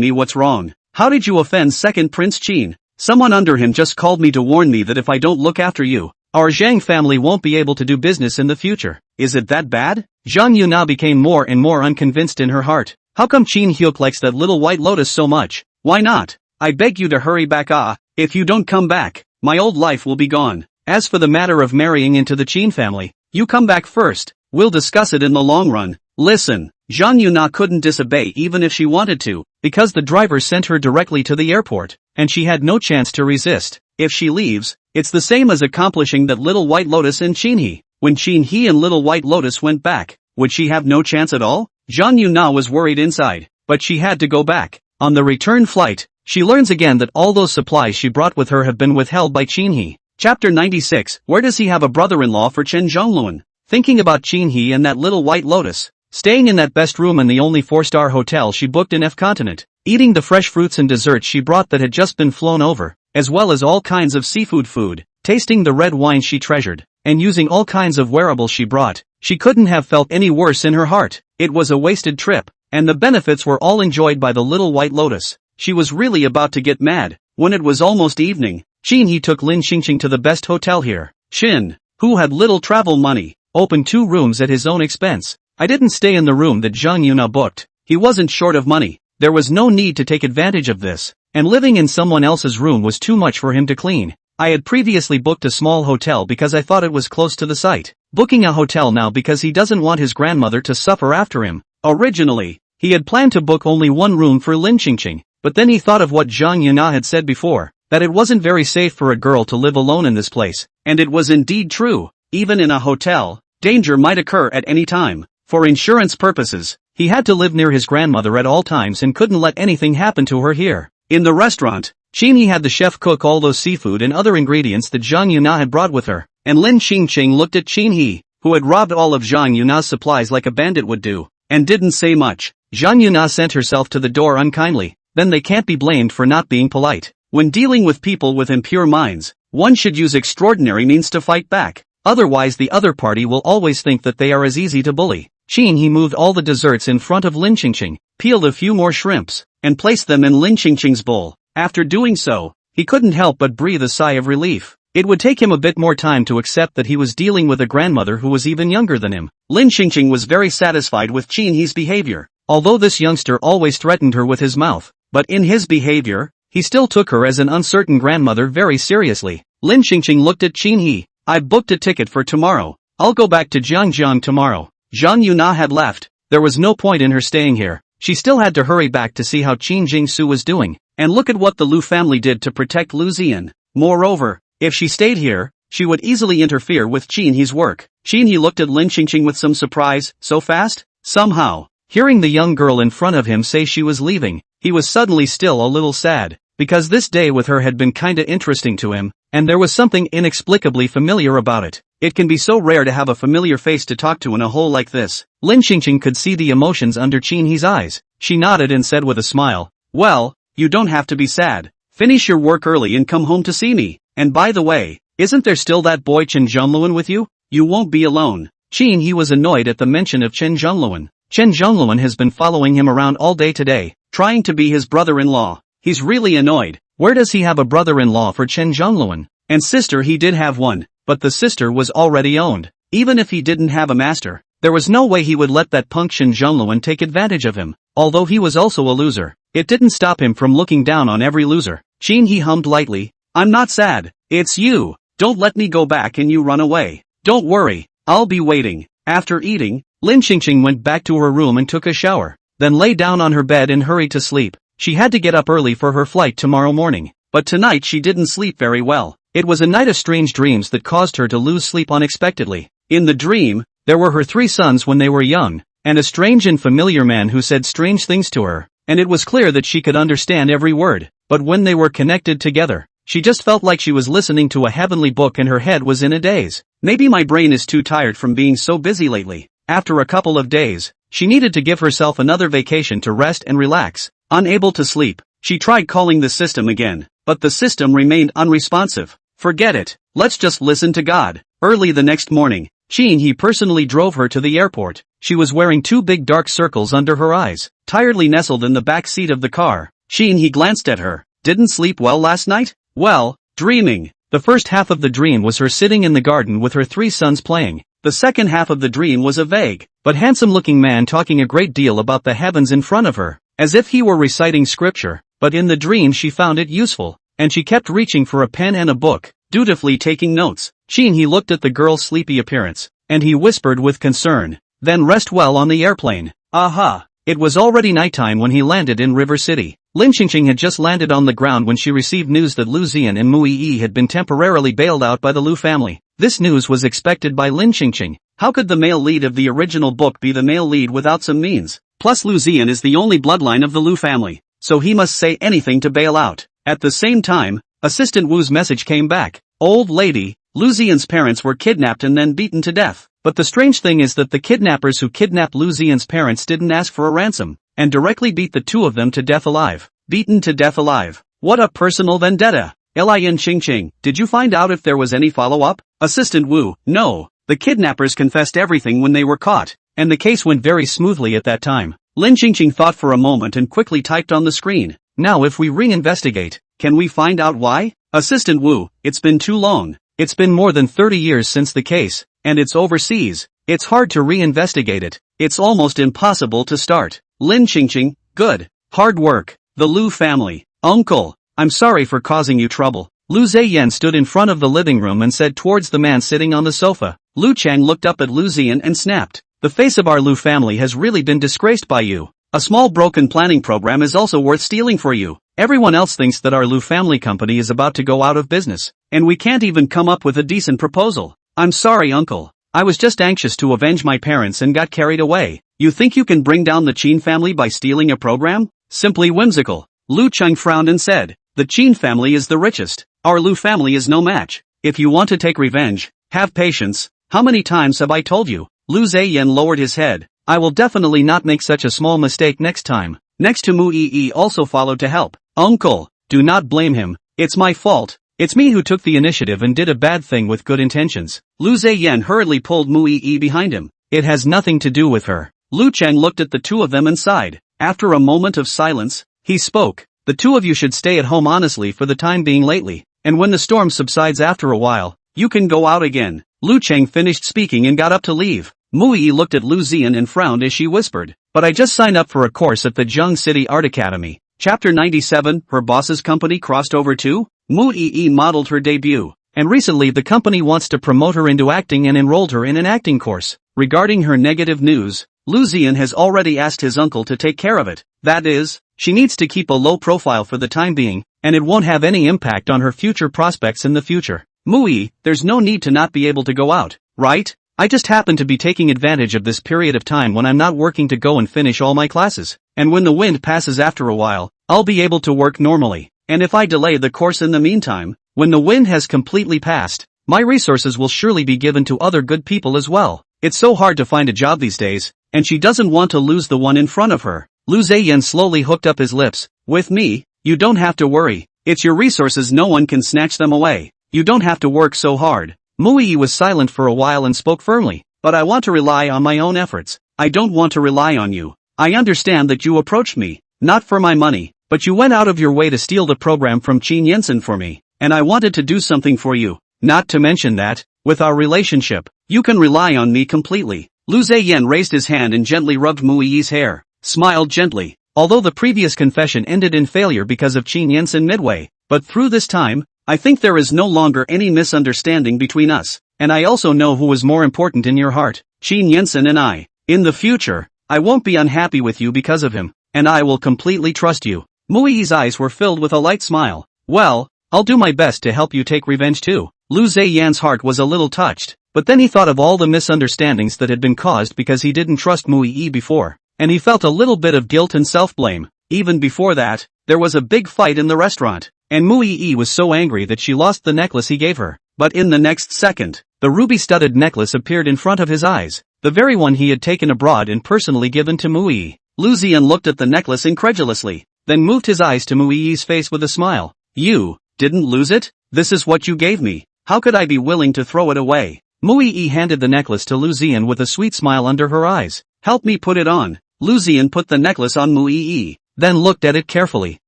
me what's wrong. How did you offend second Prince Qin? Someone under him just called me to warn me that if I don't look after you, our Zhang family won't be able to do business in the future. Is it that bad? Zhang Yuna became more and more unconvinced in her heart. How come Qin Hyuk likes that little white lotus so much? Why not? I beg you to hurry back. If you don't come back, my old life will be gone. As for the matter of marrying into the Qin family, you come back first. We'll discuss it in the long run. Listen, Zhang Yuna couldn't disobey even if she wanted to, because the driver sent her directly to the airport, and she had no chance to resist. If she leaves, it's the same as accomplishing that Little White Lotus and Qin He. When Qin He and Little White Lotus went back, would she have no chance at all? Zhang Yuna was worried inside, but she had to go back. On the return flight, she learns again that all those supplies she brought with her have been withheld by Qin He. Chapter 96. Where does he have a brother-in-law for Chen Zhongluan? Thinking about Qin He and that Little White Lotus, staying in that best room in the only 4-star hotel she booked in F continent, eating the fresh fruits and desserts she brought that had just been flown over, as well as all kinds of seafood food, tasting the red wine she treasured, and using all kinds of wearables she brought, she couldn't have felt any worse in her heart. It was a wasted trip, and the benefits were all enjoyed by the Little White Lotus. She was really about to get mad, when it was almost evening. Qin He took Lin Qingqing to the best hotel here. Shin, who had little travel money, opened 2 rooms at his own expense. I didn't stay in the room that Zhang Yuna booked. He wasn't short of money. There was no need to take advantage of this, and living in someone else's room was too much for him to clean. I had previously booked a small hotel because I thought it was close to the site. Booking a hotel now because he doesn't want his grandmother to suffer after him. Originally, he had planned to book only 1 room for Lin Qingqing, but then he thought of what Zhang Yuna had said before, that it wasn't very safe for a girl to live alone in this place, and it was indeed true. Even in a hotel, danger might occur at any time. For insurance purposes, he had to live near his grandmother at all times and couldn't let anything happen to her here. In the restaurant, Qin He had the chef cook all those seafood and other ingredients that Zhang Yuna had brought with her, and Lin Qingqing looked at Qin He, who had robbed all of Zhang Yuna's supplies like a bandit would do, and didn't say much. Zhang Yuna sent herself to the door unkindly. Then they can't be blamed for not being polite. When dealing with people with impure minds, one should use extraordinary means to fight back. Otherwise the other party will always think that they are as easy to bully. Qin He moved all the desserts in front of Lin Qingqing, peeled a few more shrimps, and placed them in Lin Qingqing's bowl. After doing so, he couldn't help but breathe a sigh of relief. It would take him a bit more time to accept that he was dealing with a grandmother who was even younger than him. Lin Qingqing was very satisfied with Qin He's behavior, although this youngster always threatened her with his mouth. But in his behavior, he still took her as an uncertain grandmother very seriously. Lin Qingqing looked at Qin He. "I've booked a ticket for tomorrow. I'll go back to Jiangjiang tomorrow." Zhang Yuna had left. There was no point in her staying here. She still had to hurry back to see how Qin Jingsu was doing. And look at what the Lu family did to protect Lu Ziyan. Moreover, if she stayed here, she would easily interfere with Qin He's work. Qin He looked at Lin Qingqing with some surprise. So fast? Somehow, hearing the young girl in front of him say she was leaving, he was suddenly still a little sad. Because this day with her had been kinda interesting to him, and there was something inexplicably familiar about it. It can be so rare to have a familiar face to talk to in a hole like this. Lin Qingqing could see the emotions under Qin He's eyes. She nodded and said with a smile, "Well, you don't have to be sad. Finish your work early and come home to see me. And by the way, isn't there still that boy Chen Zhongluan with you? You won't be alone." Qin He was annoyed at the mention of Chen Zhongluan. Chen Zhongluan has been following him around all day today, trying to be his brother-in-law. He's really annoyed. Where does he have a brother-in-law for Chen Zhongluan? And sister, he did have one, but the sister was already owned. Even if he didn't have a master, there was no way he would let that punk Chen Zhongluan take advantage of him. Although he was also a loser, it didn't stop him from looking down on every loser. Qin He hummed lightly, "I'm not sad. It's you. Don't let me go back and you run away. Don't worry, I'll be waiting." After eating, Lin Qingqing went back to her room and took a shower, then lay down on her bed and hurried to sleep. She had to get up early for her flight tomorrow morning, but tonight she didn't sleep very well. It was a night of strange dreams that caused her to lose sleep unexpectedly. In the dream, there were her 3 sons when they were young, and a strange and familiar man who said strange things to her, and it was clear that she could understand every word, but when they were connected together, she just felt like she was listening to a heavenly book and her head was in a daze. Maybe my brain is too tired from being so busy lately. After a couple of days, she needed to give herself another vacation to rest and relax. Unable to sleep, she tried calling the system again, but the system remained unresponsive. Forget it, let's just listen to God. Early the next morning, Qin He personally drove her to the airport. She was wearing 2 big dark circles under her eyes, tiredly nestled in the back seat of the car. Qin He glanced at her. "Didn't sleep well last night?" "Well, dreaming." The first half of the dream was her sitting in the garden with her 3 sons playing. The second half of the dream was a vague, but handsome-looking man talking a great deal about the heavens in front of her, as if he were reciting scripture, but in the dream she found it useful, and she kept reaching for a pen and a book, dutifully taking notes. Qin He looked at the girl's sleepy appearance, and he whispered with concern, "Then rest well on the airplane." Aha! It was already nighttime when he landed in River City. Lin Qingqing had just landed on the ground when she received news that Lu Ziyan and Mu Yi had been temporarily bailed out by the Lu family. This news was expected by Lin Qingqing. How could the male lead of the original book be the male lead without some means? Plus Lu Ziyan is the only bloodline of the Lu family, so he must say anything to bail out. At the same time, Assistant Wu's message came back. "Old lady, Lu Ziyan's parents were kidnapped and then beaten to death. But the strange thing is that the kidnappers who kidnapped Lu Ziyan's parents didn't ask for a ransom, and directly beat the 2 of them to death alive." Beaten to death alive. What a personal vendetta. Lin Qingqing, did you find out if there was any follow-up? Assistant Wu, no. The kidnappers confessed everything when they were caught, and the case went very smoothly at that time. Lin Qingqing thought for a moment and quickly typed on the screen. Now if we reinvestigate, can we find out why? Assistant Wu, it's been too long. It's been more than 30 years since the case, and it's overseas. It's hard to reinvestigate it. It's almost impossible to start. Lin Qingqing, good. Hard work. The Lu family. Uncle, I'm sorry for causing you trouble. Lu Ziyan stood in front of the living room and said towards the man sitting on the sofa. Lu Chang looked up at Lu Ziyan and snapped. The face of our Lu family has really been disgraced by you. A small broken planning program is also worth stealing for you. Everyone else thinks that our Lu family company is about to go out of business, and we can't even come up with a decent proposal. I'm sorry, uncle. I was just anxious to avenge my parents and got carried away. You think you can bring down the Qin family by stealing a program? Simply whimsical. Lu Cheng frowned and said, the Qin family is the richest. Our Lu family is no match. If you want to take revenge, have patience. How many times have I told you? Lu Ziyan lowered his head. I will definitely not make such a small mistake next time. Next to Mu Yi also followed to help. Uncle, do not blame him. It's my fault. It's me who took the initiative and did a bad thing with good intentions. Lu Ziyan hurriedly pulled Mu Yi behind him. It has nothing to do with her. Lu Cheng looked at the 2 of them and sighed. After a moment of silence, he spoke. The 2 of you should stay at home honestly for the time being lately, and when the storm subsides after a while, you can go out again. Lu Cheng finished speaking and got up to leave. Mu Yi looked at Lu Ziyan and frowned as she whispered, but I just signed up for a course at the Zheng City Art Academy. Chapter 97, Her boss's company crossed over too? Mu Yi modeled her debut, and recently the company wants to promote her into acting and enrolled her in an acting course. Regarding her negative news, Lu Ziyan has already asked his uncle to take care of it. That is, she needs to keep a low profile for the time being, and it won't have any impact on her future prospects in the future. Mu Yi, there's no need to not be able to go out, right? I just happen to be taking advantage of this period of time when I'm not working to go and finish all my classes. And when the wind passes after a while, I'll be able to work normally. And if I delay the course in the meantime, when the wind has completely passed, my resources will surely be given to other good people as well. It's so hard to find a job these days, and she doesn't want to lose the one in front of her. Lu Ziyan slowly hooked up his lips. With me, you don't have to worry. It's your resources, no one can snatch them away. You don't have to work so hard. Mu Yi was silent for a while and spoke firmly. But I want to rely on my own efforts. I don't want to rely on you. I understand that you approached me, not for my money, but you went out of your way to steal the program from Qin Yensen for me, and I wanted to do something for you. Not to mention that, with our relationship, you can rely on me completely. Lu Ziyan raised his hand and gently rubbed Mu Yi's hair, smiled gently. Although the previous confession ended in failure because of Qin Yensen midway, but through this time, I think there is no longer any misunderstanding between us, and I also know who is more important in your heart, Qin Yensen and I. In the future, I won't be unhappy with you because of him, and I will completely trust you. Mu Yi's eyes were filled with a light smile. Well, I'll do my best to help you take revenge too. Lu Ziyan's heart was a little touched, but then he thought of all the misunderstandings that had been caused because he didn't trust Mu Yi before, and he felt a little bit of guilt and self-blame. Even before that, there was a big fight in the restaurant, and Mu Yi was so angry that she lost the necklace he gave her. But in the next second, the ruby-studded necklace appeared in front of his eyes, the very one he had taken abroad and personally given to Mu Yi. Lu Ziyan looked at the necklace incredulously, then moved his eyes to Mu Yi's face with a smile. You didn't lose it? This is what you gave me. How could I be willing to throw it away? Mu Yi handed the necklace to Lu Ziyan with a sweet smile under her eyes. Help me put it on. Lu Ziyan put the necklace on Mu Yi, then looked at it carefully.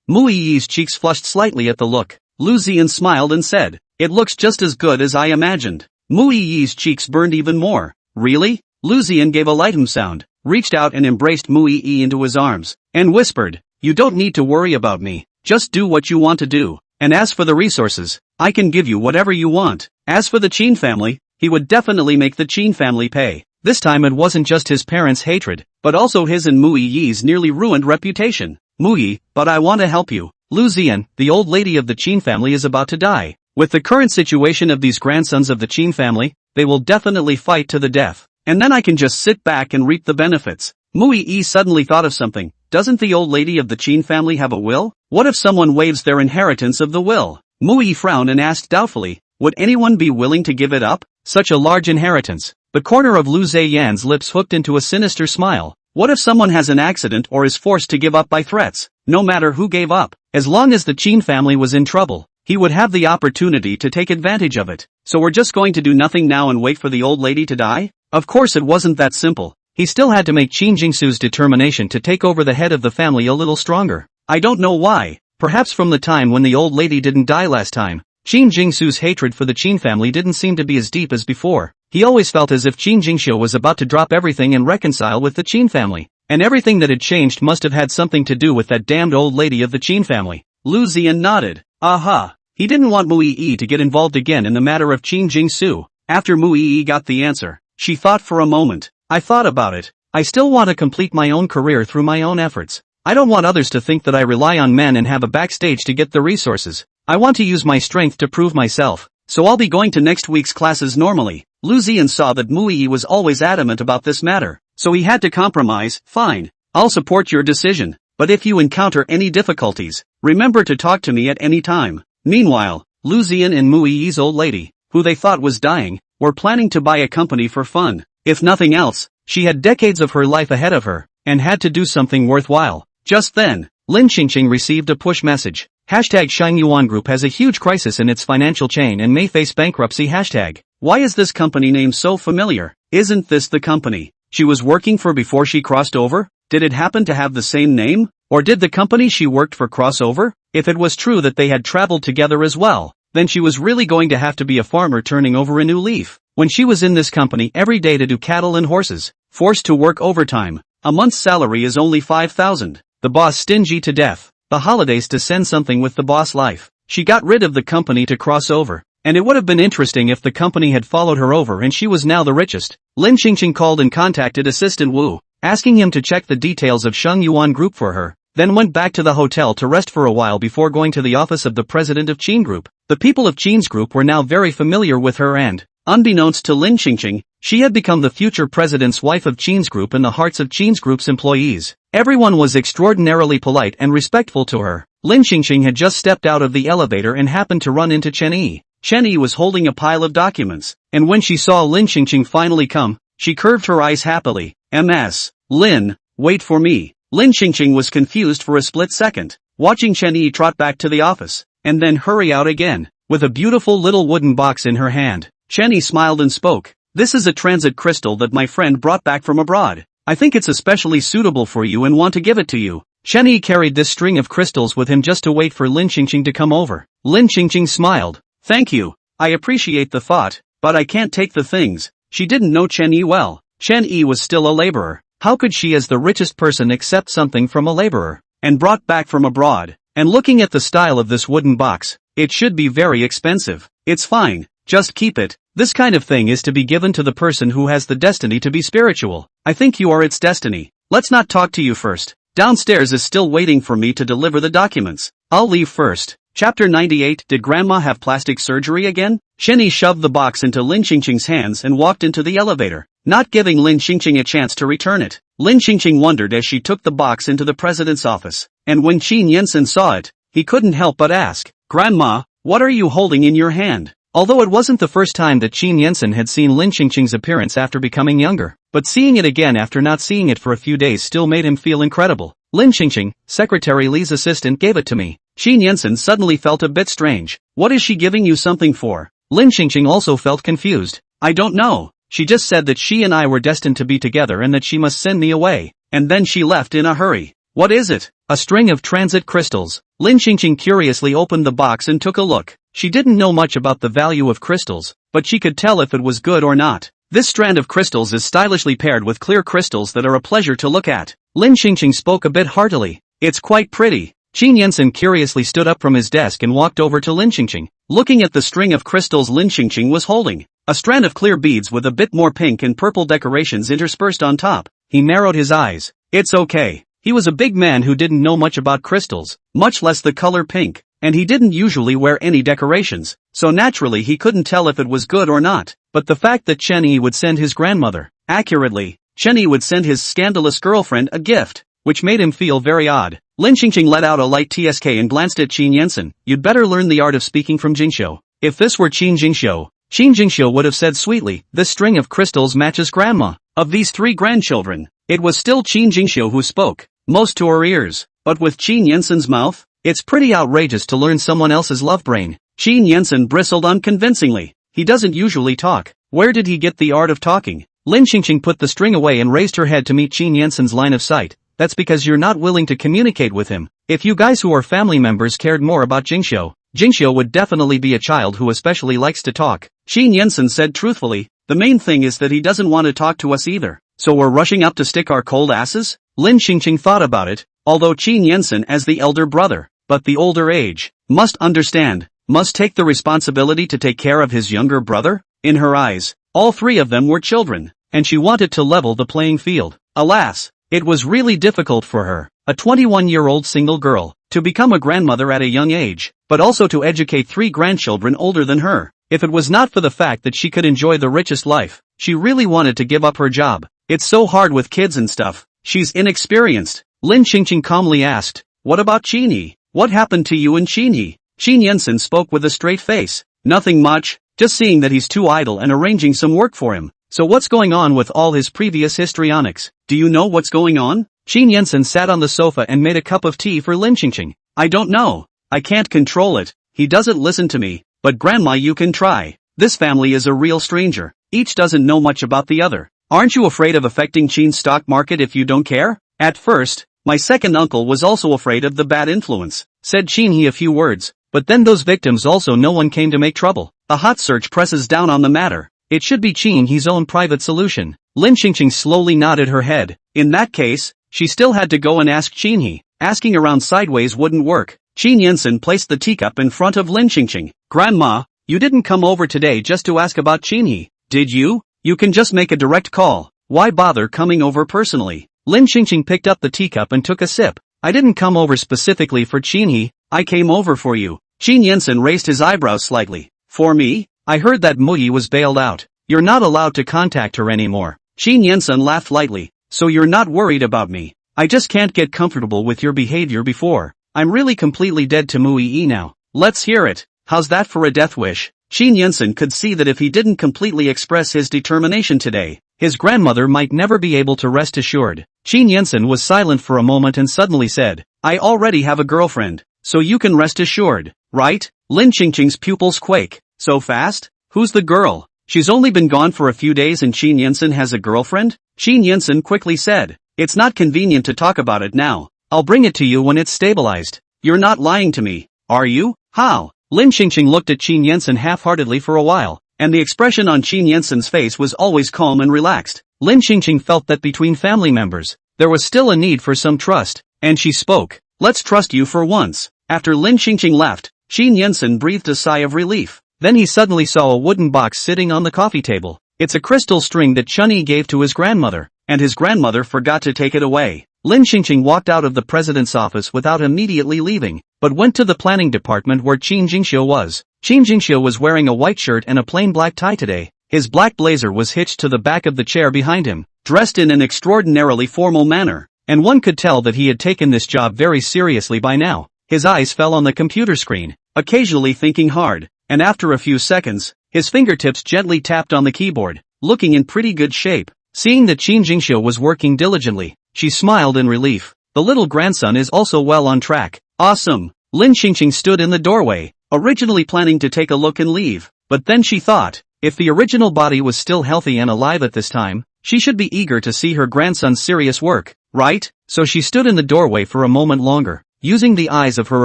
Mu Yi's cheeks flushed slightly at the look. Lu Ziyan smiled and said, "It looks just as good as I imagined." Mu Yi's cheeks burned even more. Really? Lu Ziyan gave a light sound, reached out and embraced Mu Yi into his arms, and whispered, "You don't need to worry about me. Just do what you want to do. And as for the resources, I can give you whatever you want." As for the Qin family, he would definitely make the Qin family pay. This time it wasn't just his parents' hatred, but also his and Mu Yi's nearly ruined reputation. Mu Yi, but I want to help you. Lu Ziyan, the old lady of the Qin family is about to die. With the current situation of these grandsons of the Qin family, they will definitely fight to the death. And then I can just sit back and reap the benefits. Mu Yi suddenly thought of something. Doesn't the old lady of the Qin family have a will? What if someone waives their inheritance of the will? Mu Yi frowned and asked doubtfully, would anyone be willing to give it up? Such a large inheritance. The corner of Lu Ziyan's lips hooked into a sinister smile. What if someone has an accident or is forced to give up by threats? No matter who gave up, as long as the Qin family was in trouble, he would have the opportunity to take advantage of it. So we're just going to do nothing now and wait for the old lady to die? Of course it wasn't that simple. He still had to make Qin Jingsu's determination to take over the head of the family a little stronger. I don't know why. Perhaps from the time when the old lady didn't die last time, Qin Jingsu's hatred for the Qin family didn't seem to be as deep as before. He always felt as if Qin Jingsu was about to drop everything and reconcile with the Qin family. And everything that had changed must have had something to do with that damned old lady of the Qin family. Lu Ziyan nodded. Aha. He didn't want Mu Yi to get involved again in the matter of Qin Jingsu. After Mu Yi got the answer, she thought for a moment. I thought about it. I still want to complete my own career through my own efforts. I don't want others to think that I rely on men and have a backstage to get the resources. I want to use my strength to prove myself. So I'll be going to next week's classes normally. Lu Ziyan saw that Mu Yi was always adamant about this matter, so he had to compromise. Fine. I'll support your decision. But if you encounter any difficulties, remember to talk to me at any time. Meanwhile, Lu Ziyan and Mu Yi's old lady, who they thought was dying, were planning to buy a company for fun. If nothing else, she had decades of her life ahead of her, and had to do something worthwhile. Just then, Lin Qingqing received a push message. Hashtag Shingyuan Group has a huge crisis in its financial chain and may face bankruptcy. Hashtag. Why is this company name so familiar? Isn't this the company she was working for before she crossed over? Did it happen to have the same name? Or did the company she worked for cross over? If it was true that they had traveled together as well, then she was really going to have to be a farmer turning over a new leaf. When she was in this company every day to do cattle and horses, forced to work overtime, a month's salary is only 5,000. The boss stingy to death. the holidays to send something with the boss life. She got rid of the company to cross over. And it would have been interesting if the company had followed her over and she was now the richest. Lin Qingqing called and contacted assistant Wu, asking him to check the details of Sheng Yuan Group for her, then went back to the hotel to rest for a while before going to the office of the president of Qin Group. The people of Qin's group were now very familiar with her and, unbeknownst to Lin Qingqing, she had become the future president's wife of Qin's group in the hearts of Qin's group's employees. Everyone was extraordinarily polite and respectful to her. Lin Qingqing had just stepped out of the elevator and happened to run into Chen Yi. Chen Yi was holding a pile of documents, and when she saw Lin Qingqing finally come, she curved her eyes happily. "Ms. Lin, wait for me." Lin Qingqing was confused for a split second, watching Chen Yi trot back to the office, and then hurry out again, with a beautiful little wooden box in her hand. Chen Yi smiled and spoke. "This is a transit crystal that my friend brought back from abroad. I think it's especially suitable for you and want to give it to you." Chen Yi carried this string of crystals with him just to wait for Lin Qingqing to come over. Lin Qingqing smiled. "Thank you. I appreciate the thought, but I can't take the things." She didn't know Chen Yi well. Chen Yi was still a laborer. How could she as the richest person accept something from a laborer, and brought back from abroad? And looking at the style of this wooden box, it should be very expensive. "It's fine, just keep it. This kind of thing is to be given to the person who has the destiny to be spiritual. I think you are its destiny. Let's not talk to you first. Downstairs is still waiting for me to deliver the documents. I'll leave first." Chapter 98. Did Grandma have plastic surgery again? Chen Yi shoved the box into Lin Qingqing's hands and walked into the elevator, not giving Lin Qingqing a chance to return it. Lin Qingqing wondered as she took the box into the president's office, and when Qin Yansen saw it, he couldn't help but ask, "Grandma, what are you holding in your hand?" Although it wasn't the first time that Qin Yansen had seen Lin Qingqing's appearance after becoming younger, but seeing it again after not seeing it for a few days still made him feel incredible. "Lin Qingqing, Secretary Li's assistant gave it to me." Qin Yansen suddenly felt a bit strange. "What is she giving you something for?" Lin Qingqing also felt confused. "I don't know. She just said that she and I were destined to be together and that she must send me away, and then she left in a hurry." "What is it?" "A string of transit crystals." Lin Qingqing curiously opened the box and took a look. She didn't know much about the value of crystals, but she could tell if it was good or not. This strand of crystals is stylishly paired with clear crystals that are a pleasure to look at. Lin Qingqing spoke a bit heartily. "It's quite pretty." Qin Yansen curiously stood up from his desk and walked over to Lin Qingqing, looking at the string of crystals Lin Qingqing was holding. A strand of clear beads with a bit more pink and purple decorations interspersed on top. He narrowed his eyes. "It's okay." He was a big man who didn't know much about crystals, much less the color pink, and he didn't usually wear any decorations, so naturally he couldn't tell if it was good or not. But the fact that Chen Yi would send his grandmother, accurately, Chen Yi would send his scandalous girlfriend a gift, which made him feel very odd. Lin Qingqing let out a light tsk and glanced at Qin Yansen. "You'd better learn the art of speaking from Jingxiu." If this were Qin Jingxiu would have said sweetly, "This string of crystals matches Grandma." Of these three grandchildren, it was still Qin Jingxiu who spoke, most to her ears, but with Qin Yansen's mouth, it's pretty outrageous to learn someone else's love brain. Qin Yansen bristled unconvincingly. He doesn't usually talk. Where did he get the art of talking? Lin Qingqing put the string away and raised her head to meet Qin Yansen's line of sight. "That's because you're not willing to communicate with him. If you guys who are family members cared more about Jingxiu would definitely be a child who especially likes to talk." Qin Yansen said truthfully, "The main thing is that he doesn't want to talk to us either. So we're rushing up to stick our cold asses?" Lin Qingqing thought about it, although Qin Yansen as the elder brother, but the older age, must understand, must take the responsibility to take care of his younger brother? In her eyes, all three of them were children, and she wanted to level the playing field. Alas, it was really difficult for her, a 21-year-old single girl, to become a grandmother at a young age, but also to educate three grandchildren older than her. If it was not for the fact that she could enjoy the richest life, she really wanted to give up her job. "It's so hard with kids and stuff. She's inexperienced." Lin Qingqing calmly asked, "What about Qin Yi? What happened to you and Qin Yi?" Qin Yansen spoke with a straight face. "Nothing much, just seeing that he's too idle and arranging some work for him. So what's going on with all his previous histrionics? Do you know what's going on?" Qin Yansen sat on the sofa and made a cup of tea for Lin Qingqing. "I don't know. I can't control it. He doesn't listen to me. But Grandma, you can try. This family is a real stranger. Each doesn't know much about the other. Aren't you afraid of affecting Qin's stock market if you don't care?" "At first, my second uncle was also afraid of the bad influence," said Qin He a few words, "but then those victims also no one came to make trouble. A hot search presses down on the matter. It should be Qin He's own private solution." Lin Qingqing slowly nodded her head. In that case, she still had to go and ask Qin He. Asking around sideways wouldn't work. Qin Yinsen placed the teacup in front of Lin Qingqing. Grandma, you didn't come over today just to ask about Qinhe, did you? You can just make a direct call. Why bother coming over personally? Lin Qingqing picked up the teacup and took a sip. I didn't come over specifically for Qinhe, I came over for you. Qin Yinsen raised his eyebrows slightly. For me? I heard that Muyi was bailed out. You're not allowed to contact her anymore. Qin Yinsen laughed lightly. So you're not worried about me. I just can't get comfortable with your behavior before. I'm really completely dead to Muyi now. Let's hear it. How's that for a death wish? Qin Yinsen could see that if he didn't completely express his determination today, his grandmother might never be able to rest assured. Qin Yinsen was silent for a moment and suddenly said, I already have a girlfriend, so you can rest assured, right? Lin Qingqing's pupils quake. So fast? Who's the girl? She's only been gone for a few days and Qin Yinsen has a girlfriend? Qin Yinsen quickly said, it's not convenient to talk about it now. I'll bring it to you when it's stabilized. You're not lying to me, are you? How? Lin Qingqing looked at Qin Yinsen half-heartedly for a while, and the expression on Qin Yinsen's face was always calm and relaxed. Lin Qingqing felt that between family members, there was still a need for some trust, and she spoke. Let's trust you for once. After Lin Qingqing left, Qin Yinsen breathed a sigh of relief. Then he suddenly saw a wooden box sitting on the coffee table. It's a crystal string that Chunyi gave to his grandmother, and his grandmother forgot to take it away. Lin Qingqing walked out of the president's office without immediately leaving, but went to the planning department where Qin Jingxiu was. Qin Jingxiu was wearing a white shirt and a plain black tie today. His black blazer was hitched to the back of the chair behind him, dressed in an extraordinarily formal manner, and one could tell that he had taken this job very seriously by now. His eyes fell on the computer screen, occasionally thinking hard, and after a few seconds, his fingertips gently tapped on the keyboard, looking in pretty good shape. Seeing that Qin Jingxiu was working diligently, she smiled in relief. The little grandson is also well on track. Awesome. Lin Qingqing stood in the doorway, originally planning to take a look and leave, but then she thought, if the original body was still healthy and alive at this time, she should be eager to see her grandson's serious work, right? So she stood in the doorway for a moment longer, using the eyes of her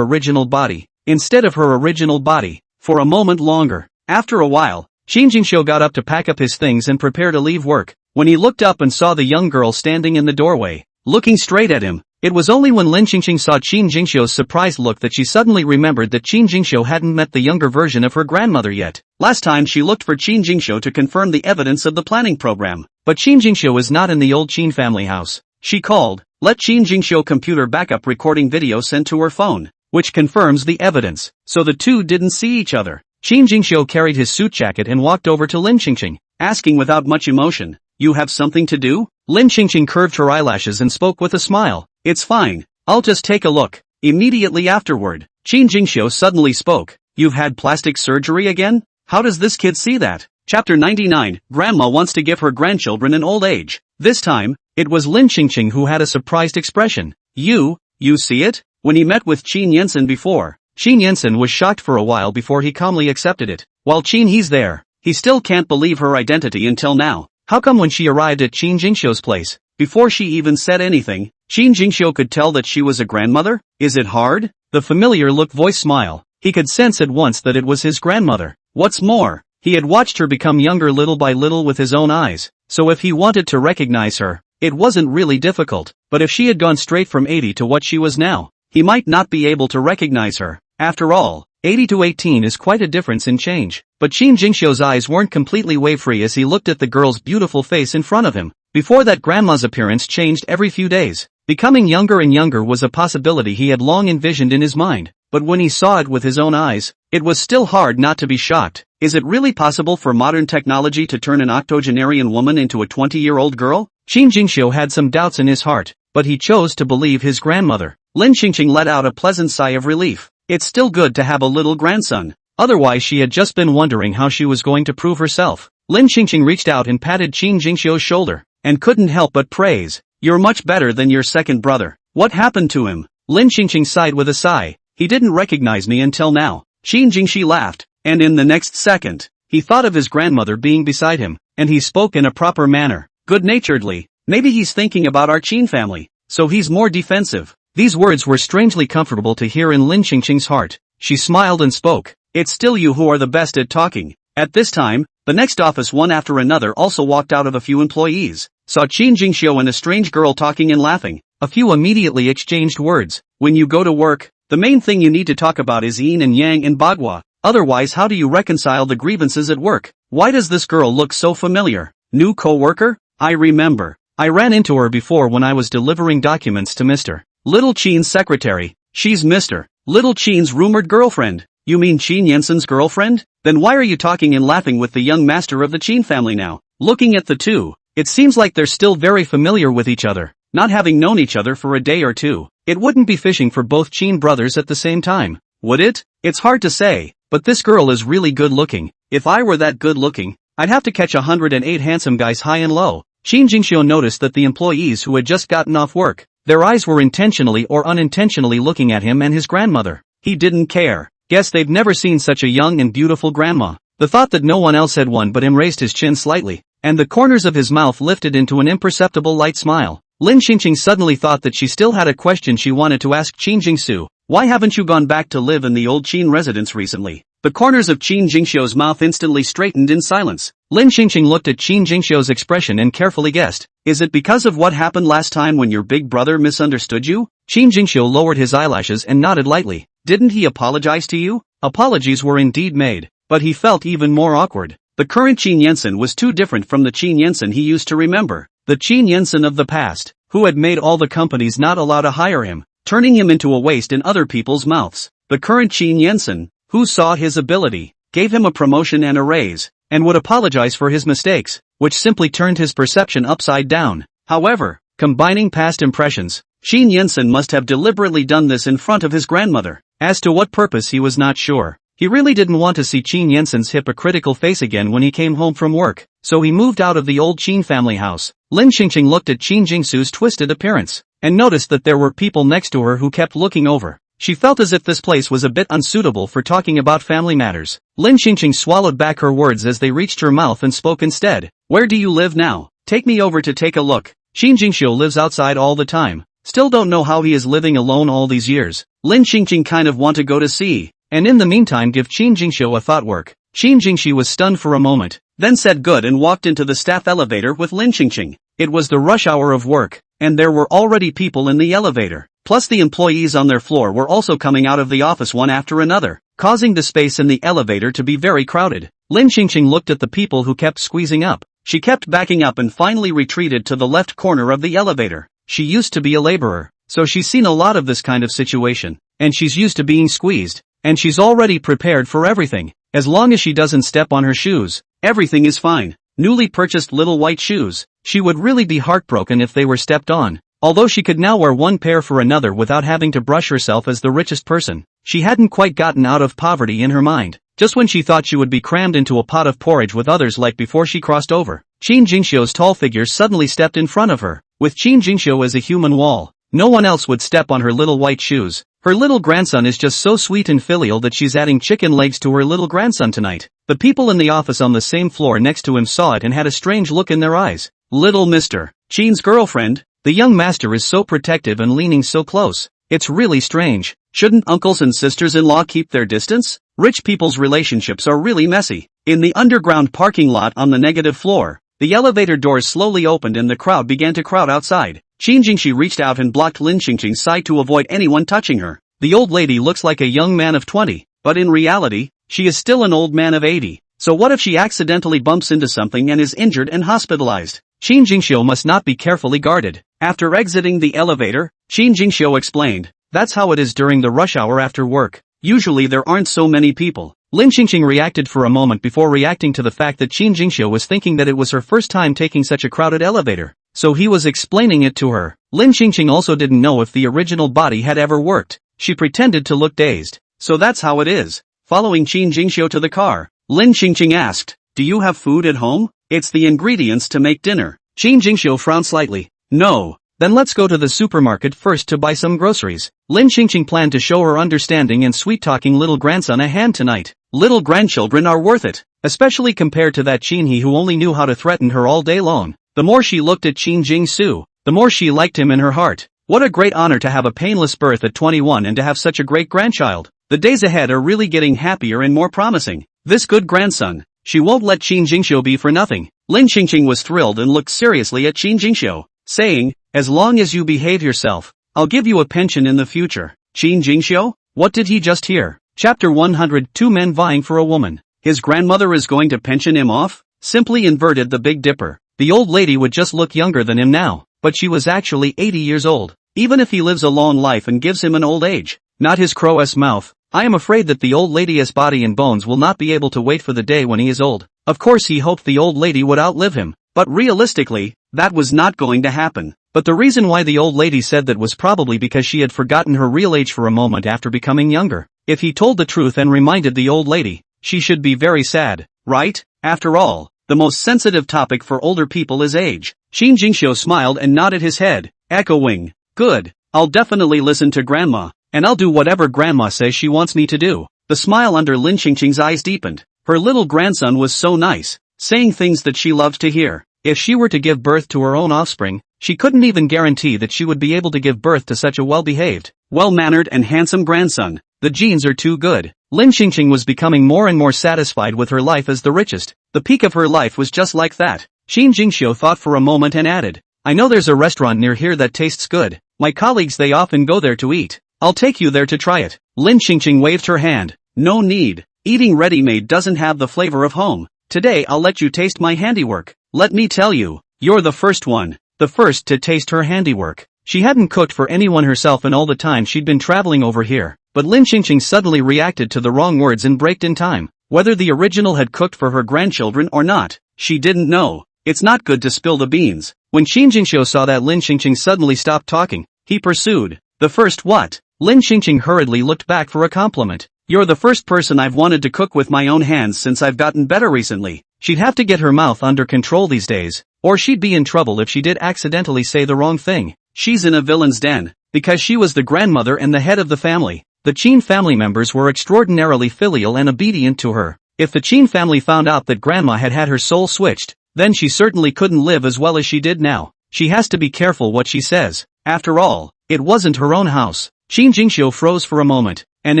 original body, instead of her original body, for a moment longer. After a while, Qin Jingxiu got up to pack up his things and prepare to leave work. When he looked up and saw the young girl standing in the doorway, looking straight at him, it was only when Lin Qingqing saw Qin Jingxiu's surprised look that she suddenly remembered that Qin Jingxiu hadn't met the younger version of her grandmother yet. Last time she looked for Qin Jingxiu to confirm the evidence of the planning program, but Qin Jingxiu was not in the old Qin family house. She called, let Qin Jingxiu computer backup recording video sent to her phone, which confirms the evidence, so the two didn't see each other. Qin Jingxiu carried his suit jacket and walked over to Lin Qingqing, asking without much emotion, you have something to do? Lin Qingqing curved her eyelashes and spoke with a smile. It's fine, I'll just take a look. Immediately afterward, Qin Jingxiu suddenly spoke. You've had plastic surgery again? How does this kid see that? Chapter 99, Grandma wants to give her grandchildren an old age. This time, it was Lin Qingqing who had a surprised expression. You see it? When he met with Qin Yinsen before, Qin Yinsen was shocked for a while before he calmly accepted it. While He's there, he still can't believe her identity until now. How come when she arrived at Qin Jingxiu's place, before she even said anything, Qin Jingxiu could tell that she was a grandmother? Is it hard? The familiar look voice smile. He could sense at once that it was his grandmother. What's more, he had watched her become younger little by little with his own eyes, so if he wanted to recognize her, it wasn't really difficult, but if she had gone straight from 80 to what she was now, he might not be able to recognize her. After all, 80 to 18 is quite a difference in change. But Qin Jingxiu's eyes weren't completely wave-free as he looked at the girl's beautiful face in front of him. Before that, grandma's appearance changed every few days. Becoming younger and younger was a possibility he had long envisioned in his mind, but when he saw it with his own eyes, it was still hard not to be shocked. Is it really possible for modern technology to turn an octogenarian woman into a 20-year-old girl? Qin Jingxiu had some doubts in his heart, but he chose to believe his grandmother. Lin Qingqing let out a pleasant sigh of relief. It's still good to have a little grandson. Otherwise she had just been wondering how she was going to prove herself. Lin Qingqing reached out and patted Qin Jingxiu's shoulder, and couldn't help but praise. You're much better than your second brother. What happened to him? Lin Qingqing sighed with a sigh. He didn't recognize me until now. Qin Jingxi laughed, and in the next second, he thought of his grandmother being beside him, and he spoke in a proper manner, good-naturedly. Maybe he's thinking about our Qin family, so he's more defensive. These words were strangely comfortable to hear in Lin Qingqing's heart. She smiled and spoke. It's still you who are the best at talking. At this time, the next office one after another also walked out of a few employees, saw Qin Jingxiu and a strange girl talking and laughing. A few immediately exchanged words. When you go to work, the main thing you need to talk about is yin and yang in Bagua. Otherwise, how do you reconcile the grievances at work? Why does this girl look so familiar? New co-worker? I remember. I ran into her before when I was delivering documents to Mr. Little Chin's secretary. She's Mr. Little Chin's rumored girlfriend. You mean Chin Jensen's girlfriend? Then why are you talking and laughing with the young master of the Chin family now? Looking at the two, it seems like they're still very familiar with each other, not having known each other for a day or two. It wouldn't be fishing for both Chin brothers at the same time, would it? It's hard to say, but this girl is really good looking. If I were that good looking, I'd have to catch 108 handsome guys high and low. Chin Jingxiu noticed that the employees who had just gotten off work, their eyes were intentionally or unintentionally looking at him and his grandmother. He didn't care. Guess they've never seen such a young and beautiful grandma. The thought that no one else had one but him raised his chin slightly, and the corners of his mouth lifted into an imperceptible light smile. Lin Xingqing suddenly thought that she still had a question she wanted to ask Qin Jingsu. Why haven't you gone back to live in the old Qin residence recently? The corners of Qin Jingxiu's mouth instantly straightened in silence. Lin Xingqing looked at Qin Jingxiu's expression and carefully guessed. Is it because of what happened last time when your big brother misunderstood you? Qin Jingxiu lowered his eyelashes and nodded lightly. Didn't he apologize to you? Apologies were indeed made, but he felt even more awkward. The current Qin Yensen was too different from the Qin Yensen he used to remember. The Qin Yensen of the past, who had made all the companies not allow to hire him, turning him into a waste in other people's mouths. The current Qin Yensen, who saw his ability, gave him a promotion and a raise, and would apologize for his mistakes, which simply turned his perception upside down. However, combining past impressions, Qin Yensen must have deliberately done this in front of his grandmother. As to what purpose he was not sure. He really didn't want to see Qin Yensen's hypocritical face again when he came home from work, so he moved out of the old Qin family house. Lin Xingqing looked at Qin Jingsu's twisted appearance, and noticed that there were people next to her who kept looking over. She felt as if this place was a bit unsuitable for talking about family matters. Lin Xingqing swallowed back her words as they reached her mouth and spoke instead. Where do you live now? Take me over to take a look. Qin Jingxiu lives outside all the time. Still don't know how he is living alone all these years. Lin Xingqing kind of want to go to see, and in the meantime give Qin Jingxiu a thought work. Qin Jingxi was stunned for a moment, then said good and walked into the staff elevator with Lin Xingqing. It was the rush hour of work, and there were already people in the elevator. Plus the employees on their floor were also coming out of the office one after another, causing the space in the elevator to be very crowded. Lin Xingqing looked at the people who kept squeezing up. She kept backing up and finally retreated to the left corner of the elevator. She used to be a laborer, so she's seen a lot of this kind of situation, and she's used to being squeezed, and she's already prepared for everything. As long as she doesn't step on her shoes, everything is fine. Newly purchased little white shoes, she would really be heartbroken if they were stepped on. Although she could now wear one pair for another without having to brush herself as the richest person, she hadn't quite gotten out of poverty in her mind. Just when she thought she would be crammed into a pot of porridge with others like before she crossed over, Qin Jingxiu's tall figure suddenly stepped in front of her. With Qin Jingxiu as a human wall, no one else would step on her little white shoes. Her little grandson is just so sweet and filial that she's adding chicken legs to her little grandson tonight. The people in the office on the same floor next to him saw it and had a strange look in their eyes. Little Mr. Qin's girlfriend? The young master is so protective and leaning so close. It's really strange. Shouldn't uncles and sisters-in-law keep their distance? Rich people's relationships are really messy. In the underground parking lot on the negative floor, the elevator doors slowly opened and the crowd began to crowd outside. Qin Jingxi reached out and blocked Lin Xingqing's side to avoid anyone touching her. The old lady looks like a young man of 20, but in reality, she is still an old man of 80. So what if she accidentally bumps into something and is injured and hospitalized? Qin Jingxiu must not be carefully guarded. After exiting the elevator, Qin Jingxiu explained, that's how it is during the rush hour after work. Usually there aren't so many people. Lin Xingqing reacted for a moment before reacting to the fact that Qin Jingxiu was thinking that it was her first time taking such a crowded elevator. So he was explaining it to her. Lin Xingqing also didn't know if the original body had ever worked. She pretended to look dazed. So that's how it is. Following Qin Jingxiu to the car, Lin Xingqing asked, do you have food at home? It's the ingredients to make dinner. Qin Jingxiu frowned slightly. No. Then let's go to the supermarket first to buy some groceries. Lin Xingqing planned to show her understanding and sweet-talking little grandson a hand tonight. Little grandchildren are worth it, especially compared to that Qin He who only knew how to threaten her all day long. The more she looked at Qin Jingsu, the more she liked him in her heart. What a great honor to have a painless birth at 21 and to have such a great grandchild. The days ahead are really getting happier and more promising. This good grandson, she won't let Qin Jingxiu be for nothing. Lin Xingqing was thrilled and looked seriously at Qin Jingxiu, saying, as long as you behave yourself, I'll give you a pension in the future. Qin Jingxiu? What did he just hear? Chapter 100. Two men vying for a woman. His grandmother is going to pension him off? Simply inverted the Big Dipper. The old lady would just look younger than him now, but she was actually 80 years old. Even if he lives a long life and gives him an old age, not his crow's mouth. I am afraid that the old lady's body and bones will not be able to wait for the day when he is old. Of course he hoped the old lady would outlive him, but realistically, that was not going to happen. But the reason why the old lady said that was probably because she had forgotten her real age for a moment after becoming younger. If he told the truth and reminded the old lady, she should be very sad, right? After all, the most sensitive topic for older people is age. Qin Jingxiu smiled and nodded his head, echoing, good, I'll definitely listen to Grandma, and I'll do whatever Grandma says she wants me to do. The smile under Lin Qingqing's eyes deepened. Her little grandson was so nice, saying things that she loved to hear. If she were to give birth to her own offspring, she couldn't even guarantee that she would be able to give birth to such a well-behaved, well-mannered and handsome grandson. The genes are too good. Lin Qingqing was becoming more and more satisfied with her life as the richest. The peak of her life was just like that. Qin Jingxiu thought for a moment and added, I know there's a restaurant near here that tastes good. My colleagues they often go there to eat. I'll take you there to try it. Lin Qingqing waved her hand. No need. Eating ready-made doesn't have the flavor of home. Today I'll let you taste my handiwork. Let me tell you, you're the first one. The first to taste her handiwork. She hadn't cooked for anyone herself in all the time she'd been traveling over here, but Lin Qingqing suddenly reacted to the wrong words and braked in time. Whether the original had cooked for her grandchildren or not, she didn't know. It's not good to spill the beans. When Qin Jingxiu saw that Lin Qingqing suddenly stopped talking, he pursued, the first what? Lin Qingqing hurriedly looked back for a compliment. You're the first person I've wanted to cook with my own hands since I've gotten better recently. She'd have to get her mouth under control these days, or she'd be in trouble if she did accidentally say the wrong thing. She's in a villain's den, because she was the grandmother and the head of the family. The Qin family members were extraordinarily filial and obedient to her. If the Qin family found out that grandma had had her soul switched, then she certainly couldn't live as well as she did now. She has to be careful what she says. After all, it wasn't her own house. Qin Jingxiu froze for a moment, and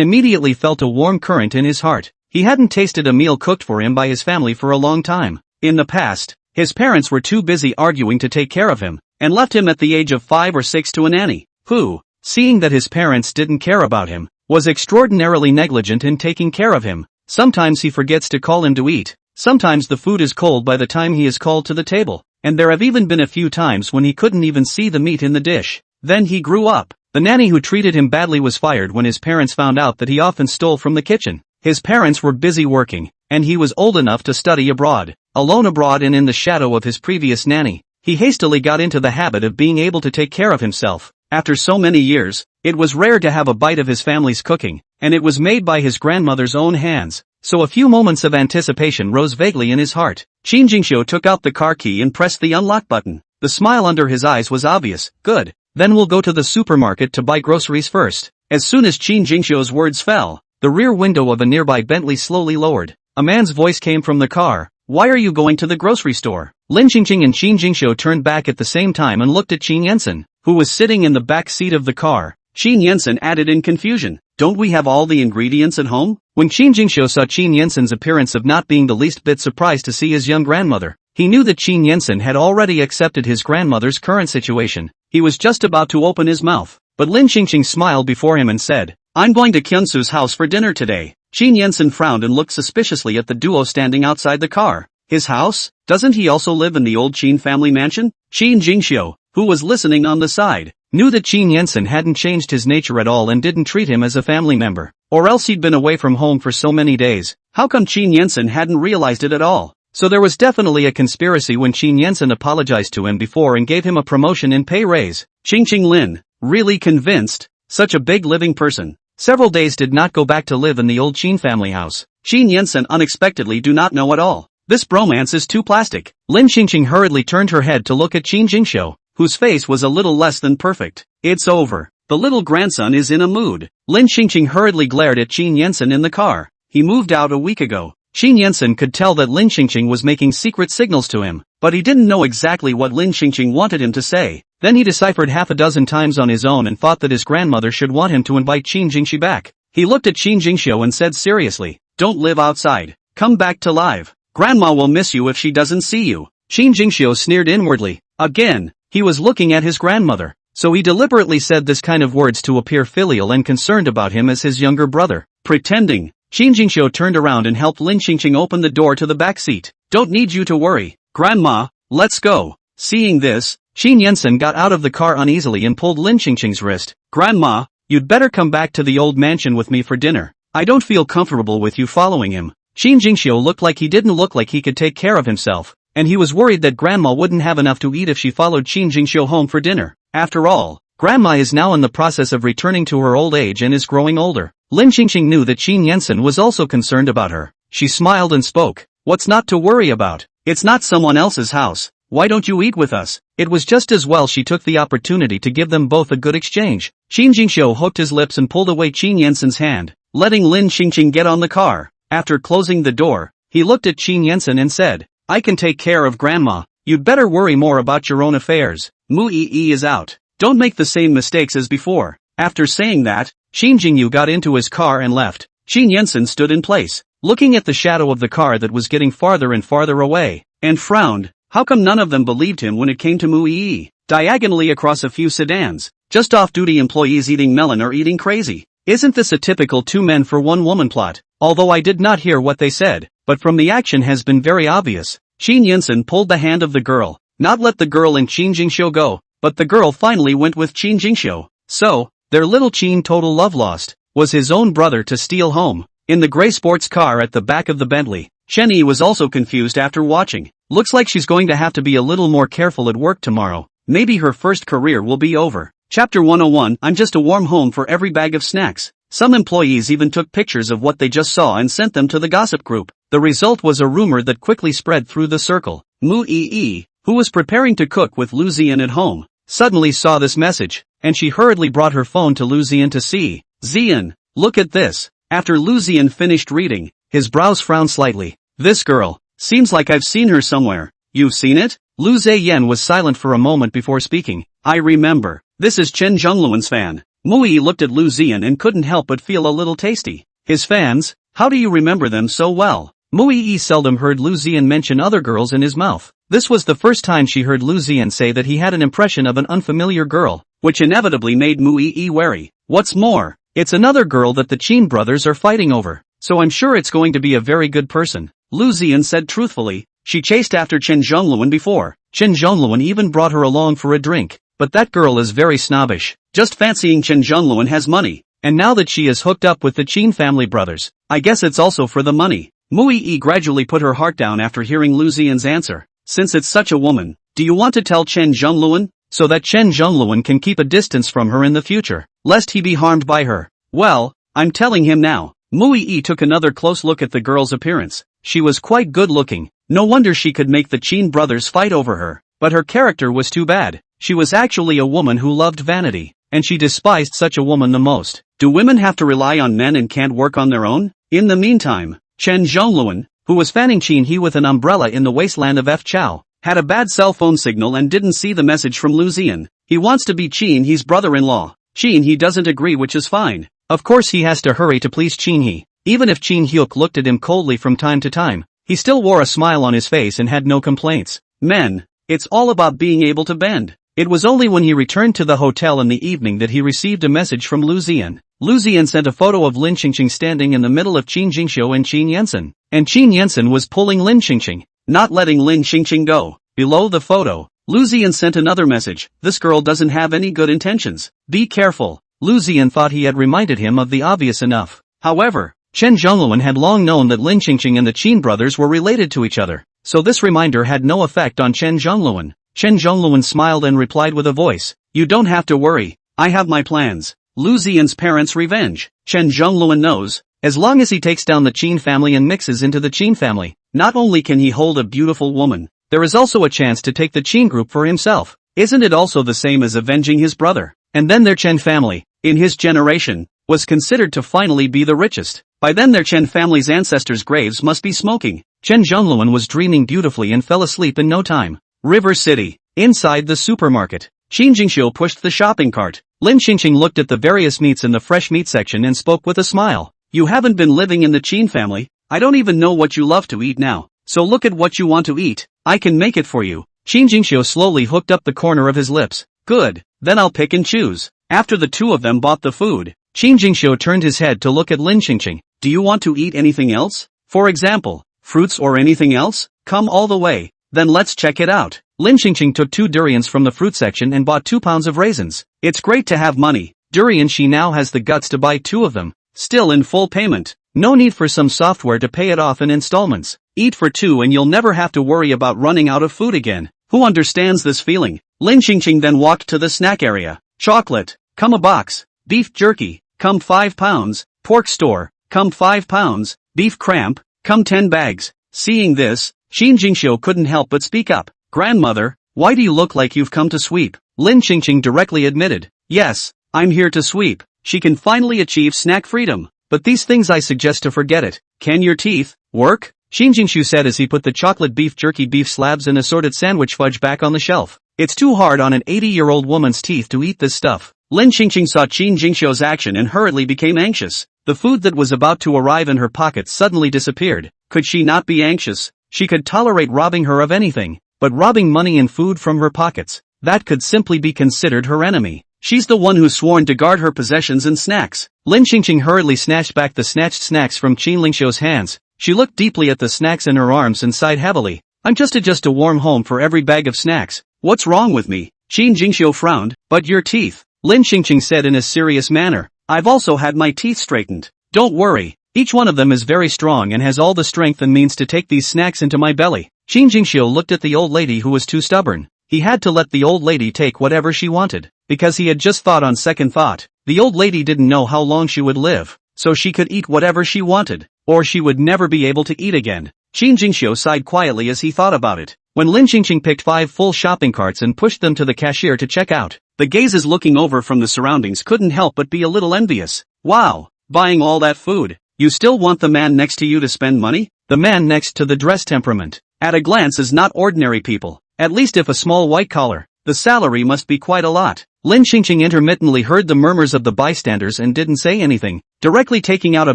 immediately felt a warm current in his heart. He hadn't tasted a meal cooked for him by his family for a long time. In the past, his parents were too busy arguing to take care of him, and left him at the age of 5 or 6 to a nanny, who, seeing that his parents didn't care about him, was extraordinarily negligent in taking care of him. Sometimes he forgets to call him to eat, sometimes the food is cold by the time he is called to the table, and there have even been a few times when he couldn't even see the meat in the dish. Then he grew up. The nanny who treated him badly was fired when his parents found out that he often stole from the kitchen. His parents were busy working, and he was old enough to study abroad. Alone abroad and in the shadow of his previous nanny, he hastily got into the habit of being able to take care of himself. After so many years, it was rare to have a bite of his family's cooking, and it was made by his grandmother's own hands, so a few moments of anticipation rose vaguely in his heart. Qin Jingxiu took out the car key and pressed the unlock button. The smile under his eyes was obvious. Good. Then we'll go to the supermarket to buy groceries first. As soon as Qin Jingxiu's words fell, the rear window of a nearby Bentley slowly lowered. A man's voice came from the car. Why are you going to the grocery store? Lin Qingqing and Qin Jingxiu turned back at the same time and looked at Qin Yensen, who was sitting in the back seat of the car. Qin Yensen added in confusion, don't we have all the ingredients at home? When Qin Jingxiu saw Qin Yensen's appearance of not being the least bit surprised to see his young grandmother, he knew that Qin Yensen had already accepted his grandmother's current situation. He was just about to open his mouth, but Lin Qingqing smiled before him and said, I'm going to Kyunsu's house for dinner today. Qin Yensen frowned and looked suspiciously at the duo standing outside the car. His house? Doesn't he also live in the old Qin family mansion? Qin Jingxiu, who was listening on the side, knew that Qin Yensen hadn't changed his nature at all and didn't treat him as a family member, or else he'd been away from home for so many days. How come Qin Yensen hadn't realized it at all? So there was definitely a conspiracy when Qin Yensen apologized to him before and gave him a promotion and pay raise. Qingqing Lin, really convinced? Such a big living person. Several days did not go back to live in the old Qin family house. Qin Yensen unexpectedly do not know at all. This bromance is too plastic. Lin Qingqing hurriedly turned her head to look at Qin Jingxiu, whose face was a little less than perfect. It's over. The little grandson is in a mood. Lin Qingqing hurriedly glared at Qin Yensen in the car. He moved out a week ago. Qin Yensen could tell that Lin Qingqing was making secret signals to him, but he didn't know exactly what Lin Qingqing wanted him to say. Then he deciphered half a dozen times on his own and thought that his grandmother should want him to invite Qin Jingxi back. He looked at Qin Jingxiu and said seriously, don't live outside. Come back to live. Grandma will miss you if she doesn't see you. Qin Jingxiu sneered inwardly. Again, he was looking at his grandmother. so he deliberately said this kind of words to appear filial and concerned about him as his younger brother. Pretending, Qin Jingxiu turned around and helped Lin Xingqing open the door to the back seat. Don't need you to worry, Grandma, let's go. Seeing this, Qin Yansen got out of the car uneasily and pulled Lin Xingqing's wrist. Grandma, you'd better come back to the old mansion with me for dinner. I don't feel comfortable with you following him. Qin Jingxiu looked like he didn't look like he could take care of himself, and he was worried that Grandma wouldn't have enough to eat if she followed Qin Jingxiu home for dinner. After all, Grandma is now in the process of returning to her old age and is growing older. Lin Xingqing knew that Qin Yansen was also concerned about her. She smiled and spoke. What's not to worry about? It's not someone else's house. Why don't you eat with us? It was just as well she took the opportunity to give them both a good exchange. Qin Jingxiu hooked his lips and pulled away Qin Yansen's hand, letting Lin Xingqing get on the car. After closing the door, he looked at Qin Yansen and said, I can take care of Grandma. You'd better worry more about your own affairs. Mu Yi is out. Don't make the same mistakes as before. After saying that, Qin Jingyu got into his car and left. Qin Yansen stood in place, looking at the shadow of the car that was getting farther and farther away, and frowned. How come none of them believed him when it came to Mu Yi? Diagonally across a few sedans, just off-duty employees eating melon or eating crazy. Isn't this a typical two men for one woman plot? Although I did not hear what they said, but from the action has been very obvious. Qin Yansen pulled the hand of the girl, not let the girl and Qin Jingxiu go, but the girl finally went with Qin Jingxiu. So, their little Qin total love lost, was his own brother to steal home. In the gray sports car at the back of the Bentley, Chen Yi was also confused after watching. Looks like she's going to have to be a little more careful at work tomorrow. Maybe her first career will be over. Chapter 101. I'm just a warm home for every bag of snacks. Some employees even took pictures of what they just saw and sent them to the gossip group. The result was a rumor that quickly spread through the circle. Mu Yi, who was preparing to cook with Lu Ziyan at home, suddenly saw this message, and she hurriedly brought her phone to Lu Ziyan to see. Ziyan, look at this. After Lu Ziyan finished reading, his brows frowned slightly. This girl, seems like I've seen her somewhere. You've seen it? Lu Ziyan was silent for a moment before speaking. I remember. This is Chen Zhongluan's fan. Mu Yi looked at Lu Ziyan and couldn't help but feel a little tasty. His fans? How do you remember them so well? Mu Yi seldom heard Lu Ziyan mention other girls in his mouth. This was the first time she heard Lu Ziyan say that he had an impression of an unfamiliar girl, which inevitably made Mu Yi wary. What's more, it's another girl that the Qin brothers are fighting over, so I'm sure it's going to be a very good person. Lu Ziyan said truthfully. She chased after Chen Zhongluan before. Chen Zhongluan even brought her along for a drink. But that girl is very snobbish, just fancying Chen Zhongluan has money, and now that she is hooked up with the Qin family brothers, I guess it's also for the money. Mu Yi gradually put her heart down after hearing Lu Ziyan's answer. Since it's such a woman, do you want to tell Chen Zhongluan, so that Chen Zhongluan can keep a distance from her in the future, lest he be harmed by her? Well, I'm telling him now. Mu Yi took another close look at the girl's appearance. She was quite good looking. No wonder she could make the Qin brothers fight over her. But her character was too bad. She was actually a woman who loved vanity, and she despised such a woman the most. Do women have to rely on men and can't work on their own? In the meantime, Chen Zhongluan, who was fanning Qin He with an umbrella in the wasteland of F. Chao, had a bad cell phone signal and didn't see the message from Lu Ziyan. He wants to be Qin He's brother-in-law. Qin He doesn't agree, which is fine. Of course he has to hurry to please Qin He. Even if Qin Hyuk looked at him coldly from time to time, he still wore a smile on his face and had no complaints. Men, it's all about being able to bend. It was only when he returned to the hotel in the evening that he received a message from Lu Ziyan. Lu Ziyan sent a photo of Lin Xingqing standing in the middle of Qin Jingxiu and Qin Yansen, and Qin Yansen was pulling Lin Xingqing, not letting Lin Xingqing go. Below the photo, Lu Ziyan sent another message. This girl doesn't have any good intentions. Be careful. Lu Ziyan thought he had reminded him of the obvious enough. However, Chen Zhongluan had long known that Lin Xingqing and the Qin brothers were related to each other, so this reminder had no effect on Chen Zhongluan. Chen Zhongluan smiled and replied with a voice. You don't have to worry. I have my plans. Lu Ziyan's parents' revenge. Chen Zhongluan knows, as long as he takes down the Qin family and mixes into the Qin family, not only can he hold a beautiful woman, there is also a chance to take the Qin group for himself. Isn't it also the same as avenging his brother? And then their Chen family, in his generation, was considered to finally be the richest. By then their Chen family's ancestors' graves must be smoking. Chen Zhongluan was dreaming beautifully and fell asleep in no time. River City. Inside the supermarket, Qin Jingxiu pushed the shopping cart. Lin Xingqing looked at the various meats in the fresh meat section and spoke with a smile. You haven't been living in the Qin family. I don't even know what you love to eat now. So look at what you want to eat. I can make it for you. Qin Jingxiu slowly hooked up the corner of his lips. Good. then I'll pick and choose. After the two of them bought the food, Qin Jingxiu turned his head to look at Lin Qingqing. Do you want to eat anything else? For example, fruits or anything else? Come all the way. Then let's check it out. Lin Qingqing took 2 durians from the fruit section and bought 2 pounds of raisins. It's great to have money. Durian, she now has the guts to buy 2 of them. Still in full payment. No need for some software to pay it off in installments. Eat for 2 and you'll never have to worry about running out of food again. Who understands this feeling? Lin Qingqing then walked to the snack area. Chocolate, come a box. Beef jerky, come 5 pounds. Pork store, come 5 pounds. Beef cramp, come 10 bags. Seeing this, Qin Jingxiu couldn't help but speak up. Grandmother, why do you look like you've come to sweep? Lin Qingqing directly admitted. Yes, I'm here to sweep. She can finally achieve snack freedom. But these things I suggest to forget it. Can your teeth work? Qin Jingxiu said as he put the chocolate beef jerky beef slabs and assorted sandwich fudge back on the shelf. It's too hard on an 80-year-old woman's teeth to eat this stuff. Lin Qingqing saw Qin Jingxiu's action and hurriedly became anxious. The food that was about to arrive in her pocket suddenly disappeared. Could she not be anxious? She could tolerate robbing her of anything, but robbing money and food from her pockets, that could simply be considered her enemy. She's the one who's sworn to guard her possessions and snacks. Lin Qingqing hurriedly snatched back the snatched snacks from Qin Lingxiu's hands. She looked deeply at the snacks in her arms and sighed heavily. I'm just a warm home for every bag of snacks. What's wrong with me? Qin Jingxiu frowned. But your teeth, Lin Qingqing said in a serious manner. I've also had my teeth straightened. Don't worry. Each one of them is very strong and has all the strength and means to take these snacks into my belly. Qin Jingxiu looked at the old lady who was too stubborn. He had to let the old lady take whatever she wanted, because he had just thought on second thought. The old lady didn't know how long she would live, so she could eat whatever she wanted, or she would never be able to eat again. Qin Jingxiu sighed quietly as he thought about it. When Lin Qingqing picked 5 full shopping carts and pushed them to the cashier to check out, the gazes looking over from the surroundings couldn't help but be a little envious. Wow, buying all that food. You still want the man next to you to spend money? The man next to the dress temperament, at a glance, is not ordinary people. At least if a small white collar, the salary must be quite a lot. Lin Qingqing intermittently heard the murmurs of the bystanders and didn't say anything, directly taking out a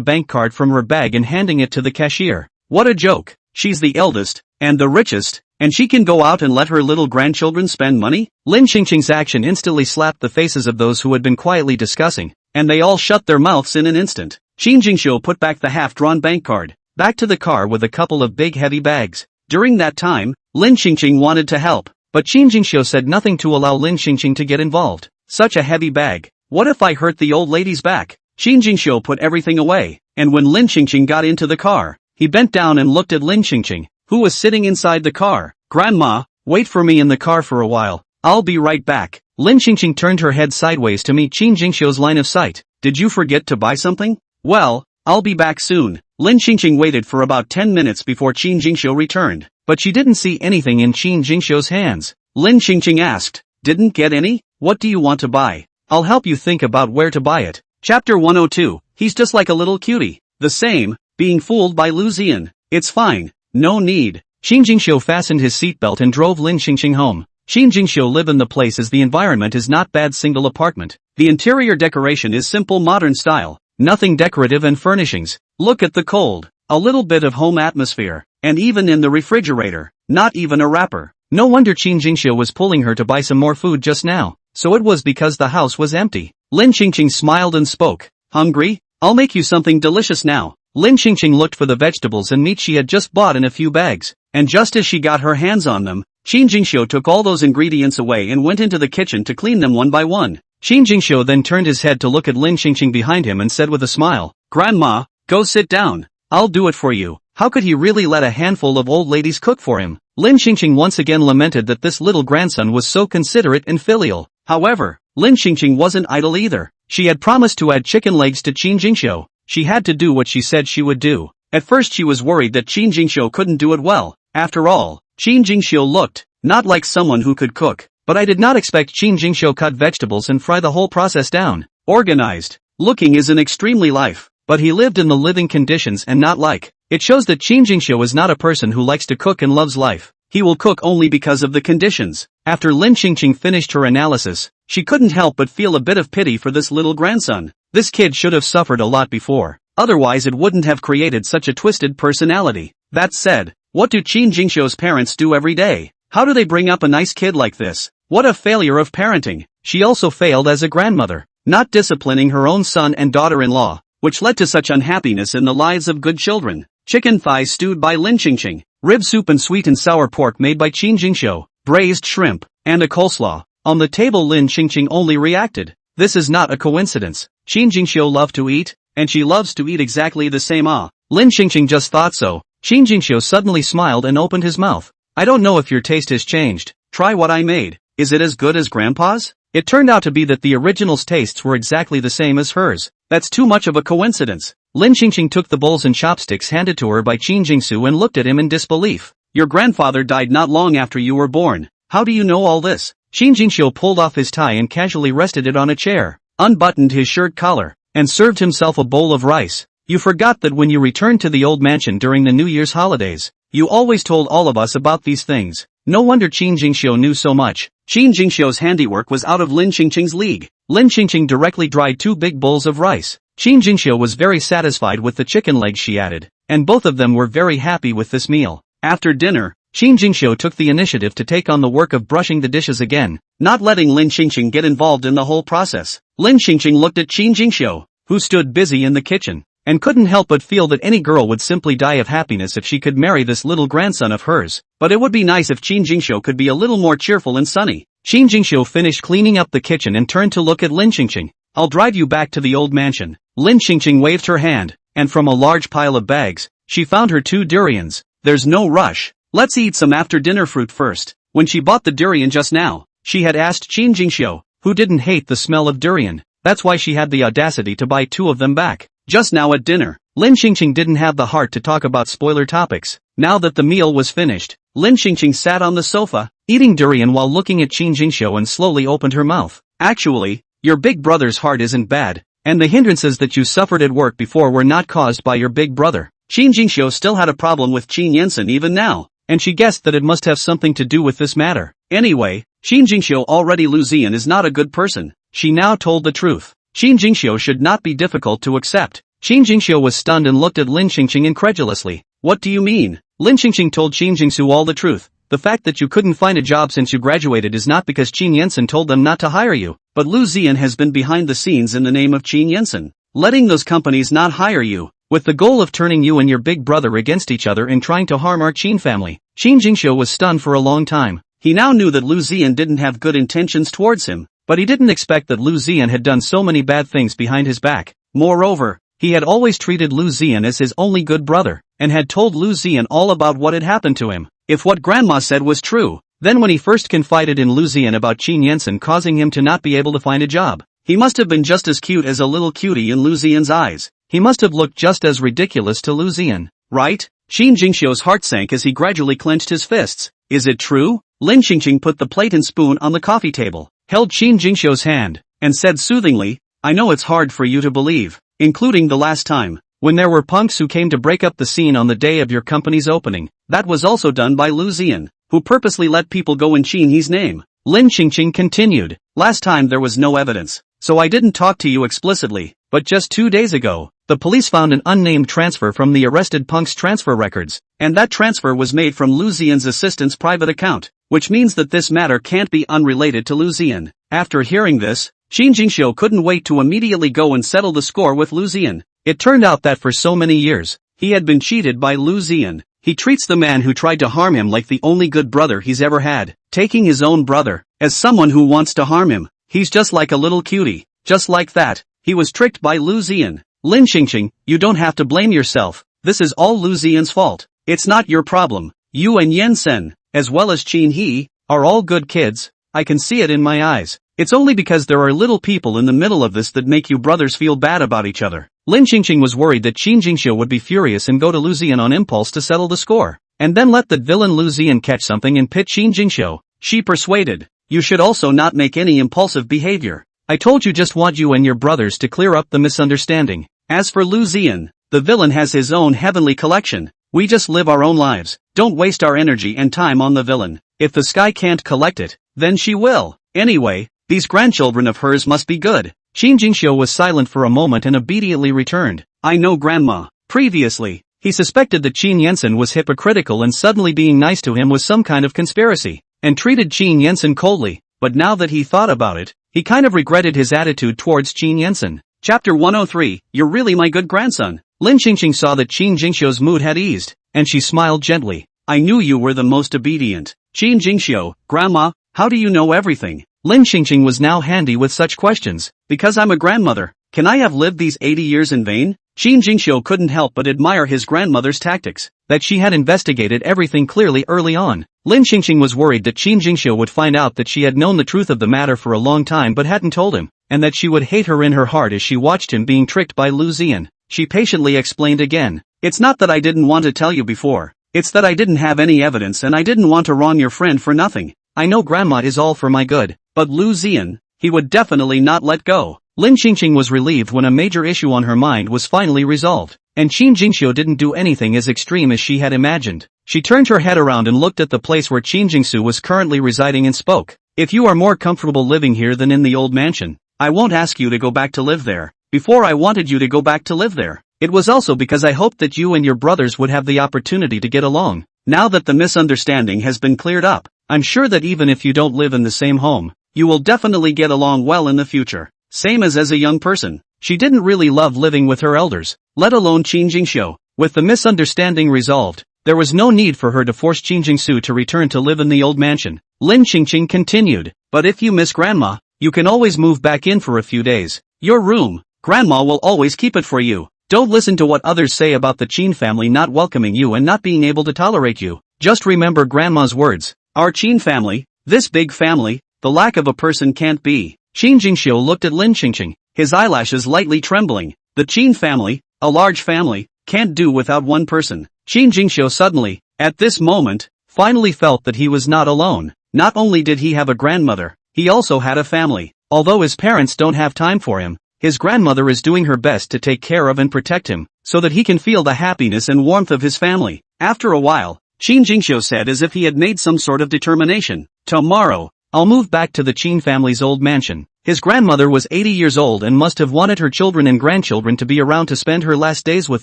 bank card from her bag and handing it to the cashier. What a joke. She's the eldest, and the richest, and she can go out and let her little grandchildren spend money? Lin Qingqing's action instantly slapped the faces of those who had been quietly discussing, and they all shut their mouths in an instant. Qin Jingxiu put back the half-drawn bank card, back to the car with a couple of big heavy bags. During that time, Lin Qingqing wanted to help, but Qin Jingxiu said nothing to allow Lin Qingqing to get involved. Such a heavy bag. What if I hurt the old lady's back? Qin Jingxiu put everything away, and when Lin Qingqing got into the car, he bent down and looked at Lin Qingqing, who was sitting inside the car. Grandma, wait for me in the car for a while. I'll be right back. Lin Qingqing turned her head sideways to meet Qin Jingxiu's line of sight. Did you forget to buy something? Well, I'll be back soon. Lin Qingqing waited for about 10 minutes before Qin Jingxiu returned, but she didn't see anything in Qin Jingxiu's hands. Lin Qingqing asked, didn't get any? What do you want to buy? I'll help you think about where to buy it. Chapter 102, he's just like a little cutie. The same, being fooled by Lu Ziyan. It's fine, no need. Qin Jingxiu fastened his seatbelt and drove Lin Qingqing home. Qin Jingxiu live in the place as the environment is not bad single apartment. The interior decoration is simple modern style. Nothing decorative and furnishings. Look at the cold. A little bit of home atmosphere. And even in the refrigerator, not even a wrapper. No wonder Qin Jingxiu was pulling her to buy some more food just now. So it was because the house was empty. Lin Qingqing smiled and spoke. Hungry? I'll make you something delicious now. Lin Qingqing looked for the vegetables and meat she had just bought in a few bags. And just as she got her hands on them, Qin Jingxiu took all those ingredients away and went into the kitchen to clean them one by one. Qin Jingxiu then turned his head to look at Lin Qingqing behind him and said with a smile, Grandma, go sit down. I'll do it for you. How could he really let a handful of old ladies cook for him? Lin Qingqing once again lamented that this little grandson was so considerate and filial. However, Lin Qingqing wasn't idle either. She had promised to add chicken legs to Qin Jingxiu. She had to do what she said she would do. At first she was worried that Qin Jingxiu couldn't do it well. After all, Qin Jingxiu looked not like someone who could cook. But I did not expect Qin Jingxiu cut vegetables and fry the whole process down. Organized. Looking is an extremely life. But he lived in the living conditions and not like. It shows that Qin Jingxiu is not a person who likes to cook and loves life. He will cook only because of the conditions. After Lin Qingqing finished her analysis, she couldn't help but feel a bit of pity for this little grandson. This kid should have suffered a lot before. Otherwise it wouldn't have created such a twisted personality. That said, what do Qin Jingxiu's parents do every day? How do they bring up a nice kid like this? What a failure of parenting. She also failed as a grandmother, not disciplining her own son and daughter-in-law, which led to such unhappiness in the lives of good children. Chicken thighs stewed by Lin Qingqing, rib soup and sweet and sour pork made by Qin Jingxiu, braised shrimp, and a coleslaw. On the table Lin Qingqing only reacted. This is not a coincidence. Qin Jingxiu loved to eat, and she loves to eat exactly the same. Lin Qingqing just thought so. Qin Jingxiu suddenly smiled and opened his mouth. I don't know if your taste has changed. Try what I made. Is it as good as Grandpa's? It turned out to be that the original's tastes were exactly the same as hers. That's too much of a coincidence. Lin Qingqing took the bowls and chopsticks handed to her by Qin Jingxiu and looked at him in disbelief. Your grandfather died not long after you were born. How do you know all this? Qin Jingxiu pulled off his tie and casually rested it on a chair, unbuttoned his shirt collar, and served himself a bowl of rice. You forgot that when you returned to the old mansion during the New Year's holidays, you always told all of us about these things. No wonder Qin Jingxiu knew so much. Qin Jingxiu's handiwork was out of Lin Qingqing's league. Lin Qingqing directly dried 2 big bowls of rice. Qin Jingxiu was very satisfied with the chicken legs she added, and both of them were very happy with this meal. After dinner, Qin Jingxiu took the initiative to take on the work of brushing the dishes again, not letting Lin Qingqing get involved in the whole process. Lin Qingqing looked at Qin Jingxiu, who stood busy in the kitchen, and couldn't help but feel that any girl would simply die of happiness if she could marry this little grandson of hers. But it would be nice if Qin Jingxiu could be a little more cheerful and sunny. Qin Jingxiu finished cleaning up the kitchen and turned to look at Lin Qingqing. I'll drive you back to the old mansion. Lin Qingqing waved her hand, and from a large pile of bags, she found her 2 durians. There's no rush. Let's eat some after-dinner fruit first. When she bought the durian just now, she had asked Qin Jingxiu, who didn't hate the smell of durian. That's why she had the audacity to buy 2 of them back. Just now at dinner, Lin Qingqing didn't have the heart to talk about spoiler topics. Now that the meal was finished, Lin Qingqing sat on the sofa, eating durian while looking at Qin Jingxiu and slowly opened her mouth. Actually, your big brother's heart isn't bad, and the hindrances that you suffered at work before were not caused by your big brother. Qin Jingxiu still had a problem with Qin Yansen even now, and she guessed that it must have something to do with this matter. Anyway, Qin Jingxiu already Lu Ziyan is not a good person. She now told the truth. Qin Jingxiu should not be difficult to accept. Qin Jingxiu was stunned and looked at Lin Qingqing incredulously. What do you mean? Lin Qingqing told Qin Jingxiu all the truth. The fact that you couldn't find a job since you graduated is not because Qin Yansen told them not to hire you, but Lu Ziyan has been behind the scenes in the name of Qin Yansen, letting those companies not hire you, with the goal of turning you and your big brother against each other and trying to harm our Qin family. Qin Jingxiu was stunned for a long time. He now knew that Lu Ziyan didn't have good intentions towards him, but he didn't expect that Lu Ziyan had done so many bad things behind his back. Moreover, he had always treated Lu Ziyan as his only good brother, and had told Lu Ziyan all about what had happened to him. If what Grandma said was true, then when he first confided in Lu Ziyan about Qin Yansen causing him to not be able to find a job, he must have been just as cute as a little cutie in Lu Ziyan's eyes. He must have looked just as ridiculous to Lu Ziyan, right? Qin Jingxiu's heart sank as he gradually clenched his fists. Is it true? Lin Qingqing put the plate and spoon on the coffee table, held Qin Jingxiu's hand, and said soothingly, I know it's hard for you to believe, including the last time, when there were punks who came to break up the scene on the day of your company's opening. That was also done by Lu Ziyan, who purposely let people go in Qin He's name. Lin Qingqing continued, last time there was no evidence, so I didn't talk to you explicitly, but just 2 days ago, the police found an unnamed transfer from the arrested punk's transfer records, and that transfer was made from Lu Ziyan's assistant's private account, which means that this matter can't be unrelated to Lu Ziyan. After hearing this, Qin Jingxiu couldn't wait to immediately go and settle the score with Lu Ziyan. It turned out that for so many years, he had been cheated by Lu Ziyan. He treats the man who tried to harm him like the only good brother he's ever had, taking his own brother as someone who wants to harm him. He's just like a little cutie. Just like that, he was tricked by Lu Ziyan. Lin Qingqing, you don't have to blame yourself. This is all Lu Ziyan's fault. It's not your problem. You and Yansen, as well as Qin He, are all good kids. I can see it in my eyes. It's only because there are little people in the middle of this that make you brothers feel bad about each other. Lin Qingqing was worried that Qin Jingxiu would be furious and go to Lu Ziyan on impulse to settle the score, and then let that villain Lu Ziyan catch something and pit Qin Jingxiu. She persuaded, you should also not make any impulsive behavior. I told you just want you and your brothers to clear up the misunderstanding. As for Lu Ziyan, the villain has his own heavenly collection. We just live our own lives. Don't waste our energy and time on the villain. If the sky can't collect it, then she will. Anyway, these grandchildren of hers must be good. Qin Jingxiu was silent for a moment and obediently returned. I know Grandma. Previously, he suspected that Qin Yansen was hypocritical and suddenly being nice to him was some kind of conspiracy, and treated Qin Yansen coldly. but now that he thought about it, he kind of regretted his attitude towards Qin Yensen. Chapter 103, You're really my good grandson. Lin Qingqing saw that Qin Jingxiu's mood had eased, and she smiled gently. I knew you were the most obedient. Qin Jingxiu, Grandma, how do you know everything? Lin Qingqing was now handy with such questions. Because I'm a grandmother. Can I have lived these 80 years in vain? Qin Jingxiu couldn't help but admire his grandmother's tactics, that she had investigated everything clearly early on. Lin Qingqing was worried that Qin Jingxiu would find out that she had known the truth of the matter for a long time but hadn't told him, and that she would hate her in her heart as she watched him being tricked by Lu Ziyan. She patiently explained again. It's not that I didn't want to tell you before. It's that I didn't have any evidence and I didn't want to wrong your friend for nothing. I know Grandma is all for my good, but Lu Ziyan, he would definitely not let go. Lin Qingqing was relieved when a major issue on her mind was finally resolved, and Qin Jingxiu didn't do anything as extreme as she had imagined. She turned her head around and looked at the place where Qin Jingxiu was currently residing and spoke. If you are more comfortable living here than in the old mansion, I won't ask you to go back to live there. Before I wanted you to go back to live there. It was also because I hoped that you and your brothers would have the opportunity to get along. Now that the misunderstanding has been cleared up, I'm sure that even if you don't live in the same home, you will definitely get along well in the future. Same as a young person. She didn't really love living with her elders, let alone Qin Jingxiu. With the misunderstanding resolved, there was no need for her to force Qin Jingxiu to return to live in the old mansion. Lin Qingqing continued, but if you miss Grandma, you can always move back in for a few days. Your room, Grandma will always keep it for you. Don't listen to what others say about the Qin family not welcoming you and not being able to tolerate you. Just remember Grandma's words. Our Qin family, this big family, the lack of a person can't be. Qin Jingxiu looked at Lin Qingqing, his eyelashes lightly trembling. The Qin family, a large family, can't do without one person. Qin Jingxiu suddenly, at this moment, finally felt that he was not alone. Not only did he have a grandmother, he also had a family. Although his parents don't have time for him, his grandmother is doing her best to take care of and protect him, so that he can feel the happiness and warmth of his family. After a while, Qin Jingxiu said as if he had made some sort of determination. Tomorrow, I'll move back to the Qin family's old mansion. His grandmother was 80 years old and must have wanted her children and grandchildren to be around to spend her last days with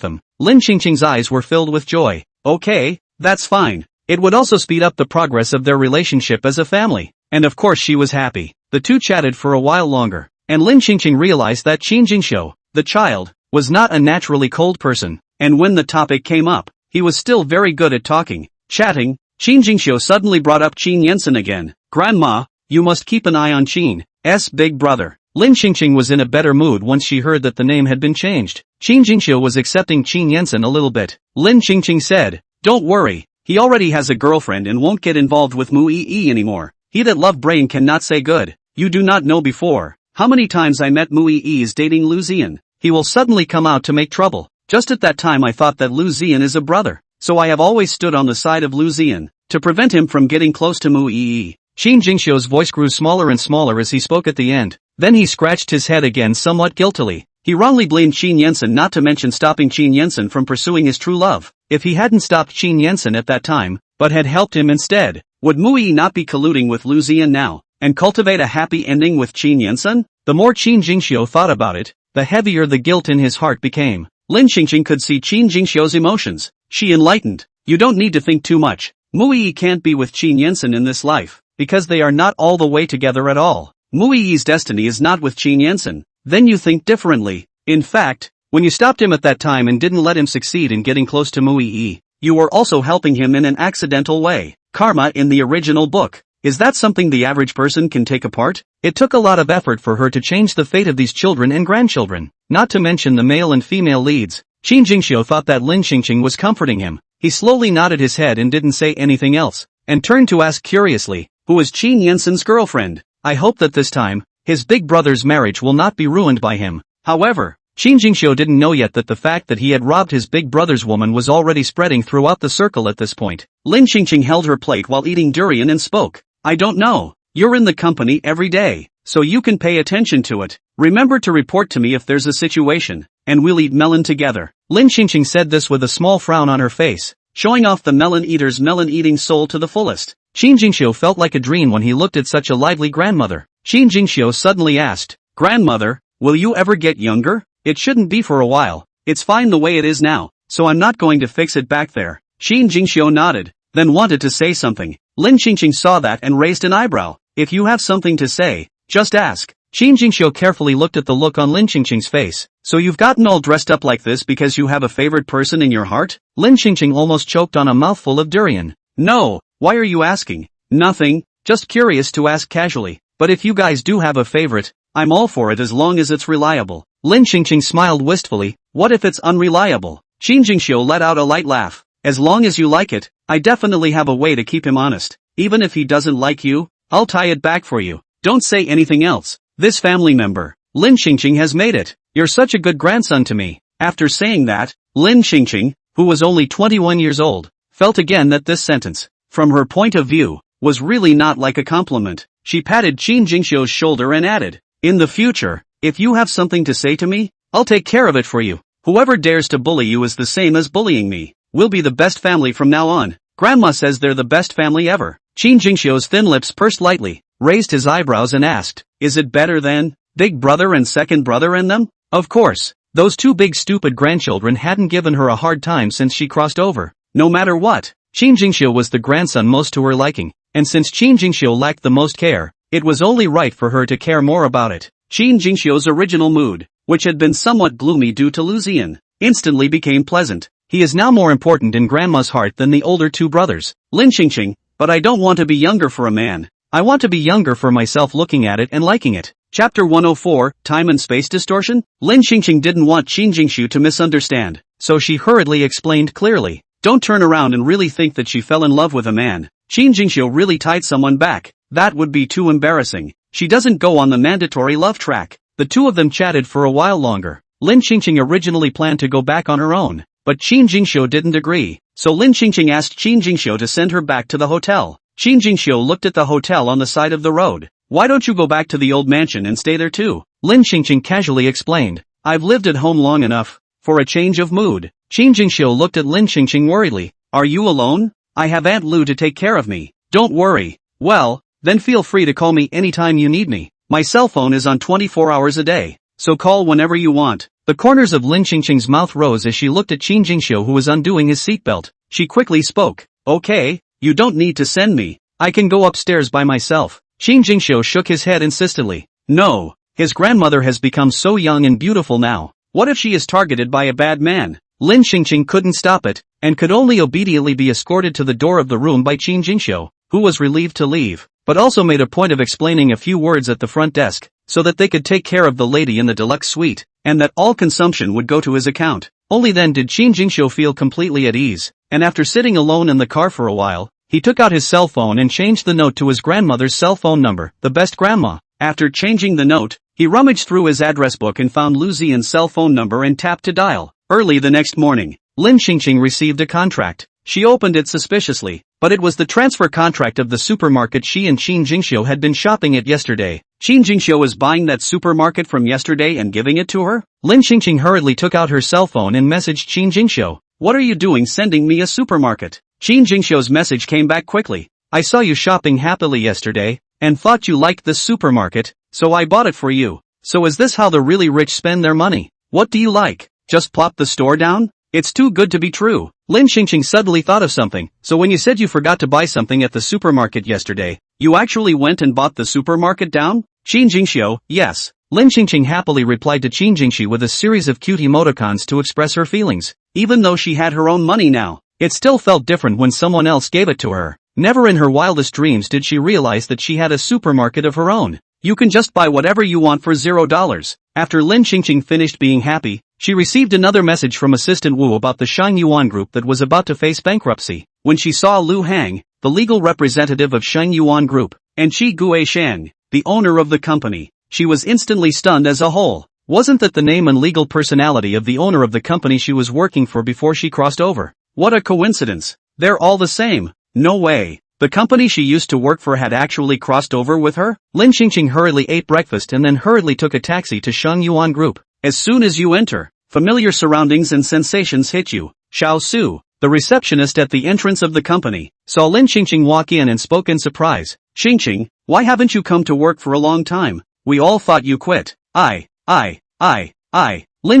them. Lin Qingqing's eyes were filled with joy. Okay, that's fine. It would also speed up the progress of their relationship as a family. And of course she was happy. The two chatted for a while longer, and Lin Qingqing realized that Qin Jingxiu, the child, was not a naturally cold person, and when the topic came up, he was still very good at talking. Chatting, Qin Jingxiu suddenly brought up Qin Yensen again. Grandma, you must keep an eye on Qin's big brother. Lin Qingqing was in a better mood once she heard that the name had been changed. Qin Jingxiu was accepting Qin Yensen a little bit. Lin Qingqing said, don't worry, he already has a girlfriend and won't get involved with Mu Yi anymore. He that love brain cannot say good. You do not know before how many times I met Mu Yi's dating Lu Ziyan. He will suddenly come out to make trouble. Just at that time I thought that Lu Ziyan is a brother, so I have always stood on the side of Lu Ziyan, to prevent him from getting close to Mu Yi. Qin Jingxiu's voice grew smaller and smaller as he spoke at the end. Then he scratched his head again somewhat guiltily. He wrongly blamed Qin Yensen not to mention stopping Qin Yensen from pursuing his true love. If he hadn't stopped Qin Yensen at that time, but had helped him instead, would Mu Yi not be colluding with Lu Ziyan now, and cultivate a happy ending with Qin Yensen? The more Qin Jingxiu thought about it, the heavier the guilt in his heart became. Lin Qingqing could see Qin Jingxiu's emotions. She enlightened. You don't need to think too much. Mu Yi can't be with Qin Yensen in this life, because they are not all the way together at all. Mu Yi's destiny is not with Qin Yensen. Then you think differently. In fact, when you stopped him at that time and didn't let him succeed in getting close to Mu Yi, you were also helping him in an accidental way. Karma in the original book. Is that something the average person can take apart? It took a lot of effort for her to change the fate of these children and grandchildren, not to mention the male and female leads. Qin Jingxiu thought that Lin Qingqing was comforting him. He slowly nodded his head and didn't say anything else, and turned to ask curiously, who is Qin Yensen's girlfriend? I hope that this time, his big brother's marriage will not be ruined by him. However, Qin Jingxiu didn't know yet that the fact that he had robbed his big brother's woman was already spreading throughout the circle at this point. Lin Qingqing held her plate while eating durian and spoke. I don't know. You're in the company every day, so you can pay attention to it. Remember to report to me if there's a situation, and we'll eat melon together. Lin Qingqing said this with a small frown on her face, showing off the melon eater's melon-eating soul to the fullest. Qin Jingxiu felt like a dream when he looked at such a lively grandmother. Qin Jingxiu suddenly asked, Grandmother, will you ever get younger? It shouldn't be for a while. It's fine the way it is now, so I'm not going to fix it back there. Qin Jingxiu nodded, then wanted to say something. Lin Qingqing saw that and raised an eyebrow. If you have something to say, just ask. Qin Jingxiu carefully looked at the look on Lin Qingqing's face. So you've gotten all dressed up like this because you have a favorite person in your heart? Lin Qingqing almost choked on a mouthful of durian. No, why are you asking? Nothing, just curious to ask casually. But if you guys do have a favorite, I'm all for it as long as it's reliable. Lin Qingqing smiled wistfully. What if it's unreliable? Qin Jingxiu let out a light laugh. As long as you like it, I definitely have a way to keep him honest. Even if he doesn't like you, I'll tie it back for you. Don't say anything else. This family member, Lin Qingqing, has made it. You're such a good grandson to me. After saying that, Lin Qingqing, who was only 21 years old, felt again that this sentence, from her point of view, was really not like a compliment. She patted Qin Jingxiu's shoulder and added, in the future, if you have something to say to me, I'll take care of it for you. Whoever dares to bully you is the same as bullying me. We'll be the best family from now on. Grandma says they're the best family ever. Qin Jingxiu's thin lips pursed lightly, raised his eyebrows and asked, is it better than Big Brother and Second Brother and them? Of course. Those two big stupid grandchildren hadn't given her a hard time since she crossed over. No matter what, Qin Jingxiu was the grandson most to her liking, and since Qin Jingxiu lacked the most care, it was only right for her to care more about it. Qin Jingxiu's original mood, which had been somewhat gloomy due to Lu Ziyan, instantly became pleasant. He is now more important in Grandma's heart than the older two brothers. Lin Qingqing, but I don't want to be younger for a man. I want to be younger for myself, looking at it and liking it. Chapter 104, Time and Space Distortion? Lin Qingqing didn't want Qin Jingxiu to misunderstand, so she hurriedly explained clearly. Don't turn around and really think that she fell in love with a man. Qin Jingxiu really tied someone back. That would be too embarrassing. She doesn't go on the mandatory love track. The two of them chatted for a while longer. Lin Qingqing originally planned to go back on her own, but Qin Jingxiu didn't agree. So Lin Qingqing asked Qin Jingxiu to send her back to the hotel. Qin Jingxiu looked at the hotel on the side of the road. Why don't you go back to the old mansion and stay there too? Lin Qingqing casually explained. I've lived at home long enough for a change of mood. Qin Jingxiu looked at Lin Qingqing worriedly. Are you alone? I have Aunt Lu to take care of me. Don't worry. Well, then feel free to call me anytime you need me. My cell phone is on 24 hours a day, so call whenever you want. The corners of Lin Qingqing's mouth rose as she looked at Qin Jingxiu, who was undoing his seatbelt. She quickly spoke. Okay, you don't need to send me. I can go upstairs by myself. Qin Jingxiu shook his head insistently. No, his grandmother has become so young and beautiful now. What if she is targeted by a bad man? Lin Qingqing couldn't stop it, and could only obediently be escorted to the door of the room by Qin Jingxiu, who was relieved to leave, but also made a point of explaining a few words at the front desk, so that they could take care of the lady in the deluxe suite, and that all consumption would go to his account. Only then did Qin Jingxiu feel completely at ease, and after sitting alone in the car for a while, he took out his cell phone and changed the note to his grandmother's cell phone number, the best grandma. After changing the note, he rummaged through his address book and found Lu Ziyan's cell phone number and tapped to dial. Early the next morning, Lin Qingqing received a contract. She opened it suspiciously, but it was the transfer contract of the supermarket she and Qin Jingxiu had been shopping at yesterday. Qin Jingxiu was buying that supermarket from yesterday and giving it to her? Lin Qingqing hurriedly took out her cell phone and messaged Qin Jingxiu. What are you doing sending me a supermarket? Qin Jingxiu's message came back quickly. I saw you shopping happily yesterday, and thought you liked this supermarket, so I bought it for you. So is this how the really rich spend their money? What do you like? Just plop the store down? It's too good to be true. Lin Qingqing suddenly thought of something. So when you said you forgot to buy something at the supermarket yesterday, you actually went and bought the supermarket down? Qin Jingxiu, yes. Lin Qingqing happily replied to Qin Jingxiu with a series of cute emoticons to express her feelings. Even though she had her own money now, it still felt different when someone else gave it to her. Never in her wildest dreams did she realize that she had a supermarket of her own. You can just buy whatever you want for $0. After Lin Qingqing finished being happy, she received another message from Assistant Wu about the Shang Yuan Group that was about to face bankruptcy. When she saw Lu Hang, the legal representative of Shang Yuan Group, and Qi Guishang, the owner of the company, she was instantly stunned as a whole. Wasn't that the name and legal personality of the owner of the company she was working for before she crossed over? What a coincidence. They're all the same. No way. The company she used to work for had actually crossed over with her? Lin Qingqing hurriedly ate breakfast and then hurriedly took a taxi to Shang Yuan Group. As soon as you enter, familiar surroundings and sensations hit you. Xiao Su, the receptionist at the entrance of the company, saw Lin Qingqing walk in and spoke in surprise. Qingqing, why haven't you come to work for a long time? We all thought you quit. Lin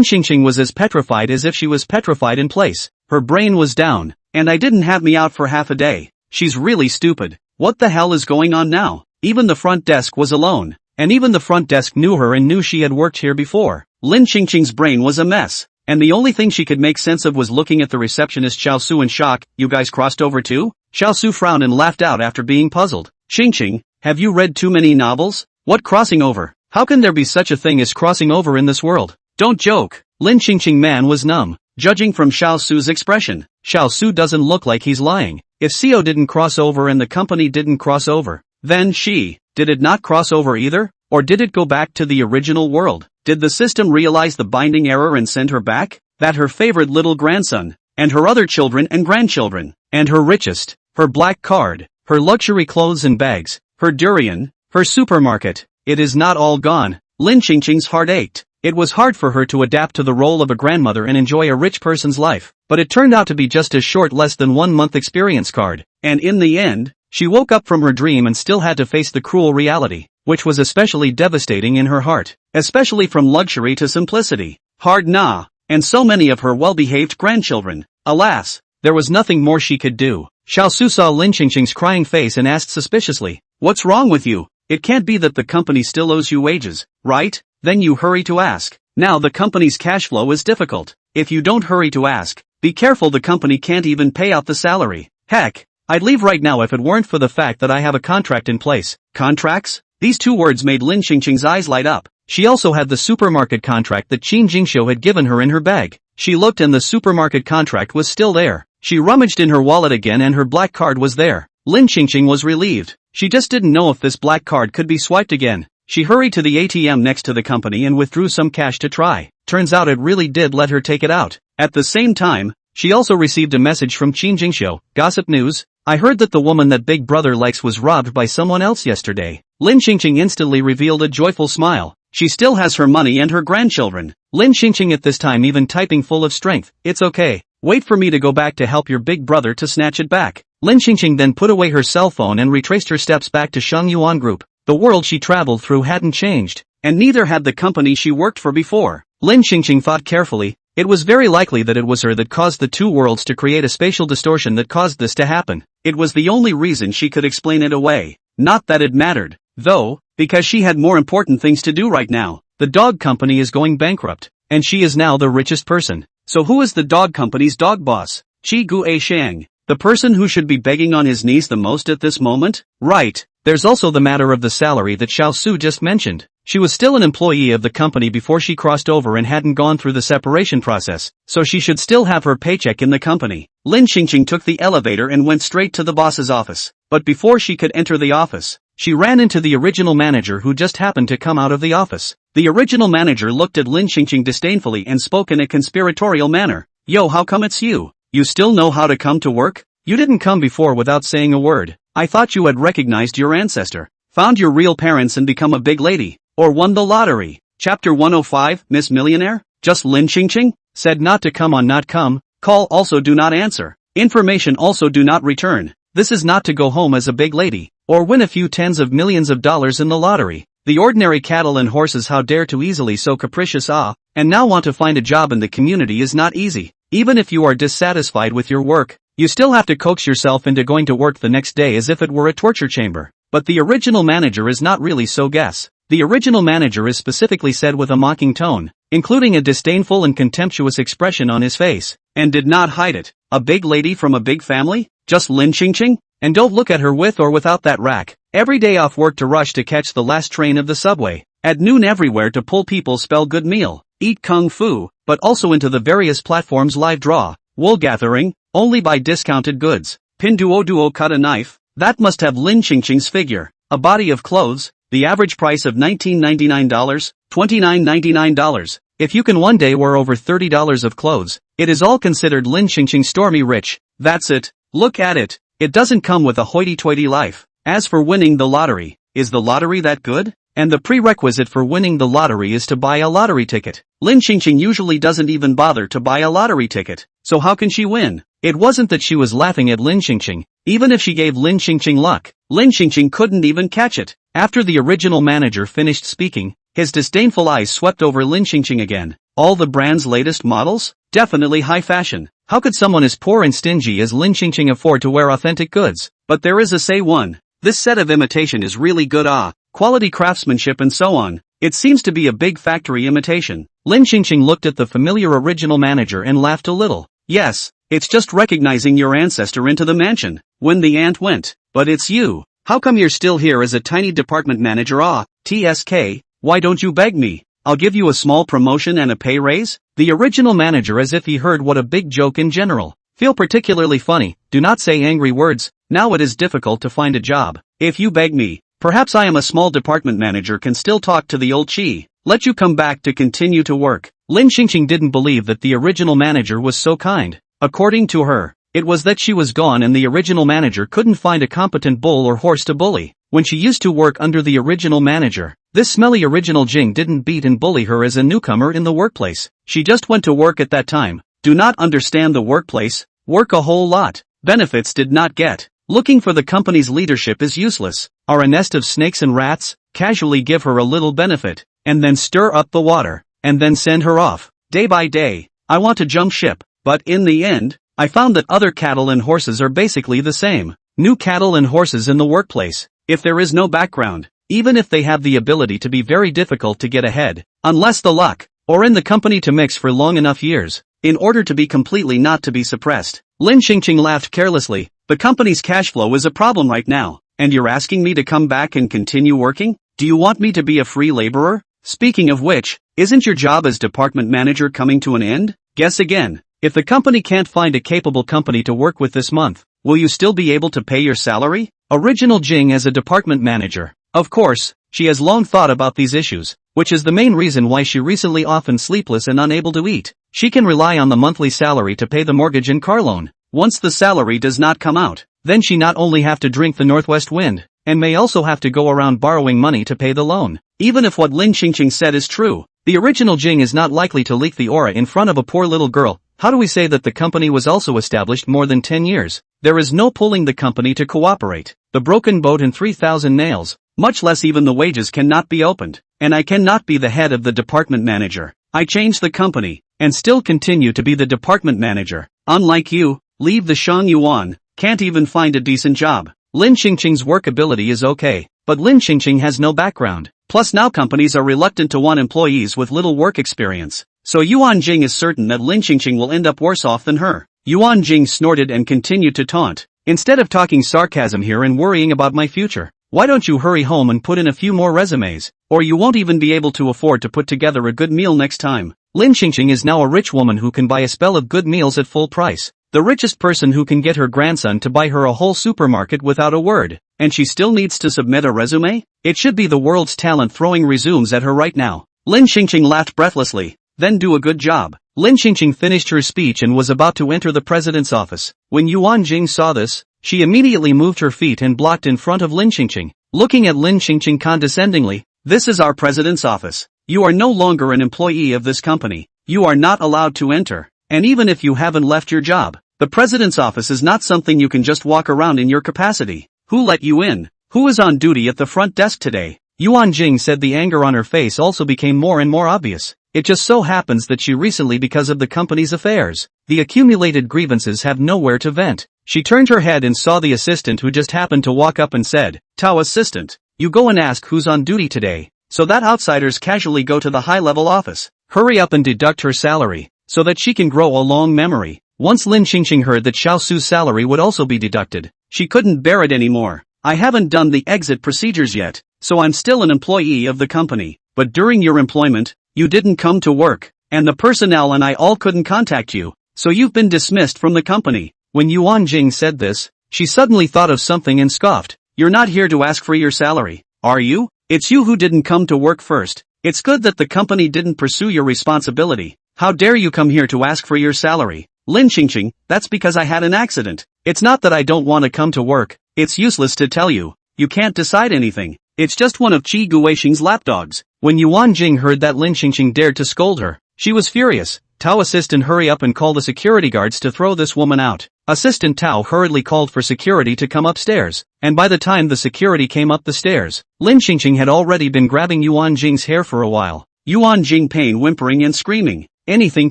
Qingqing was as petrified as if she was petrified in place. Her brain was down, and I didn't have me out for half a day. She's really stupid. What the hell is going on now? Even the front desk was alone. And even the front desk knew her and knew she had worked here before. Lin Qingqing's brain was a mess. And the only thing she could make sense of was looking at the receptionist Xiao Su in shock. You guys crossed over too? Xiao Su frowned and laughed out after being puzzled. Qingqing, have you read too many novels? What crossing over? How can there be such a thing as crossing over in this world? Don't joke. Lin Qingqing man was numb. Judging from Xiao Su's expression, Xiao Su doesn't look like he's lying. If CO didn't cross over and the company didn't cross over, then did it not cross over either? Or did it go back to the original world? Did the system realize the binding error and send her back? That her favorite little grandson, and her other children and grandchildren, and her richest, her black card, her luxury clothes and bags, her durian, her supermarket, it is not all gone. Lin Qingqing's heart ached. It was hard for her to adapt to the role of a grandmother and enjoy a rich person's life, but it turned out to be just a short less than 1 month experience card, and in the end, she woke up from her dream and still had to face the cruel reality, which was especially devastating in her heart, especially from luxury to simplicity. Hard nah, and so many of her well-behaved grandchildren. Alas, there was nothing more she could do. Xiao Su saw Lin Qingqing's crying face and asked suspiciously, "What's wrong with you? It can't be that the company still owes you wages, right?" Then you hurry to ask. Now the company's cash flow is difficult. If you don't hurry to ask, be careful, the company can't even pay out the salary. Heck, I'd leave right now if it weren't for the fact that I have a contract in place. Contracts? These two words made Lin Qingqing's eyes light up. She also had the supermarket contract that Qin Jingxiu had given her in her bag. She looked and the supermarket contract was still there. She rummaged in her wallet again and her black card was there. Lin Qingqing was relieved. She just didn't know if this black card could be swiped again. She hurried to the ATM next to the company and withdrew some cash to try. Turns out it really did let her take it out. At the same time, she also received a message from Qin Jingxiu. Gossip news. I heard that the woman that Big Brother likes was robbed by someone else yesterday. Lin Qingqing instantly revealed a joyful smile. She still has her money and her grandchildren. Lin Qingqing at this time even typing full of strength. It's okay. Wait for me to go back to help your big brother to snatch it back. Lin Qingqing then put away her cell phone and retraced her steps back to Sheng Yuan Group. The world she traveled through hadn't changed, and neither had the company she worked for before. Lin Qingqing thought carefully. It was very likely that it was her that caused the two worlds to create a spatial distortion that caused this to happen. It was the only reason she could explain it away. Not that it mattered, though, because she had more important things to do right now. The dog company is going bankrupt, and she is now the richest person. So who is the dog company's dog boss? Qi Gu Shang. The person who should be begging on his knees the most at this moment? Right. There's also the matter of the salary that Xiao Su just mentioned. She was still an employee of the company before she crossed over and hadn't gone through the separation process, so she should still have her paycheck in the company. Lin Qingqing took the elevator and went straight to the boss's office. But before she could enter the office, she ran into the original manager who just happened to come out of the office. The original manager looked at Lin Qingqing disdainfully and spoke in a conspiratorial manner. Yo, how come it's you? You still know how to come to work? You didn't come before without saying a word. I thought you had recognized your ancestor, found your real parents and become a big lady, or won the lottery. Chapter 105, Miss Millionaire? Just Lin Qingqing? Said not to come on not come, call also do not answer, information also do not return. This is not to go home as a big lady, or win a few tens of millions of dollars in the lottery. The ordinary cattle and horses how dare to easily so capricious and now want to find a job in the community is not easy. Even if you are dissatisfied with your work, you still have to coax yourself into going to work the next day as if it were a torture chamber. But the original manager is not really so guess. The original manager is specifically said with a mocking tone, including a disdainful and contemptuous expression on his face, and did not hide it. A big lady from a big family? Just Lin Qingqing? And don't look at her with or without that rack. Every day off work to rush to catch the last train of the subway. At noon everywhere to pull people spell good meal, eat kung fu, but also into the various platforms live draw, wool gathering, only buy discounted goods. Pinduoduo cut a knife. That must have Lin Qingqing's figure. A body of clothes, the average price of $19.99, $29.99. If you can one day wear over $30 of clothes, it is all considered Lin Qingqing stormy rich. That's it. Look at it. It doesn't come with a hoity-toity life. As for winning the lottery, is the lottery that good? And the prerequisite for winning the lottery is to buy a lottery ticket. Lin Qingqing usually doesn't even bother to buy a lottery ticket. So how can she win? It wasn't that she was laughing at Lin Qingqing. Even if she gave Lin Qingqing luck, Lin Qingqing couldn't even catch it. After the original manager finished speaking, his disdainful eyes swept over Lin Qingqing again. All the brand's latest models? Definitely high fashion. How could someone as poor and stingy as Lin Qingqing afford to wear authentic goods? But there is a say one. This set of imitation is really good, quality craftsmanship and so on. It seems to be a big factory imitation. Lin Xingqing looked at the familiar original manager and laughed a little. Yes, it's just recognizing your ancestor into the mansion. When the aunt went. But it's you. How come you're still here as a tiny department manager? TSK, why don't you beg me? I'll give you a small promotion and a pay raise? The original manager, as if he heard what a big joke in general. Feel particularly funny, do not say angry words, now it is difficult to find a job. If you beg me, perhaps I am a small department manager can still talk to the old chi. Let you come back to continue to work. Lin Xingqing didn't believe that the original manager was so kind. According to her, it was that she was gone and the original manager couldn't find a competent bull or horse to bully. When she used to work under the original manager, this smelly original Jing didn't beat and bully her as a newcomer in the workplace. She just went to work at that time. Do not understand the workplace, work a whole lot. Benefits did not get. Looking for the company's leadership is useless. Are a nest of snakes and rats, casually give her a little benefit, and then stir up the water, and then send her off. Day by day, I want to jump ship, but in the end, I found that other cattle and horses are basically the same. New cattle and horses in the workplace. If there is no background, even if they have the ability to be very difficult to get ahead, unless the luck, or in the company to mix for long enough years, in order to be completely not to be suppressed. Lin Xingqing laughed carelessly. The company's cash flow is a problem right now, and you're asking me to come back and continue working? Do you want me to be a free laborer? Speaking of which, isn't your job as department manager coming to an end? Guess again. If the company can't find a capable company to work with this month, will you still be able to pay your salary? Original Jing as a department manager. Of course, she has long thought about these issues, which is the main reason why she recently often sleepless and unable to eat. She can rely on the monthly salary to pay the mortgage and car loan. Once the salary does not come out, then she not only have to drink the northwest wind, and may also have to go around borrowing money to pay the loan. Even if what Lin Xingqing said is true, the original Jing is not likely to leak the aura in front of a poor little girl. How do we say that the company was also established more than 10 years? There is no pulling the company to cooperate. The broken boat and 3,000 nails, much less even the wages cannot be opened, and I cannot be the head of the department manager. I changed the company, and still continue to be the department manager. Unlike you, leave the Shang Yuan, can't even find a decent job. Lin Xingqing's work ability is okay, but Lin Xingqing has no background. Plus now companies are reluctant to want employees with little work experience. So Yuan Jing is certain that Lin Xingqing will end up worse off than her. Yuan Jing snorted and continued to taunt. Instead of talking sarcasm here and worrying about my future, why don't you hurry home and put in a few more resumes, or you won't even be able to afford to put together a good meal next time. Lin Xingqing is now a rich woman who can buy a spell of good meals at full price. The richest person who can get her grandson to buy her a whole supermarket without a word, and she still needs to submit a resume? It should be the world's talent throwing resumes at her right now. Lin Xingqing laughed breathlessly. Then do a good job. Lin Xingqing finished her speech and was about to enter the president's office. When Yuan Jing saw this, she immediately moved her feet and blocked in front of Lin Xingqing. Looking at Lin Xingqing condescendingly, "This is our president's office. You are no longer an employee of this company. You are not allowed to enter. And even if you haven't left your job, the president's office is not something you can just walk around in your capacity. Who let you in? Who is on duty at the front desk today?" Yuan Jing said. The anger on her face also became more and more obvious. It just so happens that she recently, because of the company's affairs, the accumulated grievances have nowhere to vent. She turned her head and saw the assistant who just happened to walk up and said, "Tao assistant, you go and ask who's on duty today, so that outsiders casually go to the high-level office. Hurry up and deduct her salary, so that she can grow a long memory." Once Lin Xingqing heard that Xiao Su's salary would also be deducted, she couldn't bear it anymore. "I haven't done the exit procedures yet, so I'm still an employee of the company, but during your employment, you didn't come to work, and the personnel and I all couldn't contact you, so you've been dismissed from the company." When Yuan Jing said this, she suddenly thought of something and scoffed. "You're not here to ask for your salary, are you? It's you who didn't come to work first. It's good that the company didn't pursue your responsibility. How dare you come here to ask for your salary?" "Lin Xingqing, that's because I had an accident. It's not that I don't want to come to work. It's useless to tell you. You can't decide anything. It's just one of Qi Guixing's lapdogs." When Yuan Jing heard that Lin Xingqing dared to scold her, she was furious. "Tao assistant, hurry up and call the security guards to throw this woman out." Assistant Tao hurriedly called for security to come upstairs, and by the time the security came up the stairs, Lin Xingqing had already been grabbing Yuan Jing's hair for a while. Yuan Jing pain, whimpering and screaming. Anything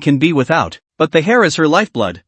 can be without, but the hair is her lifeblood.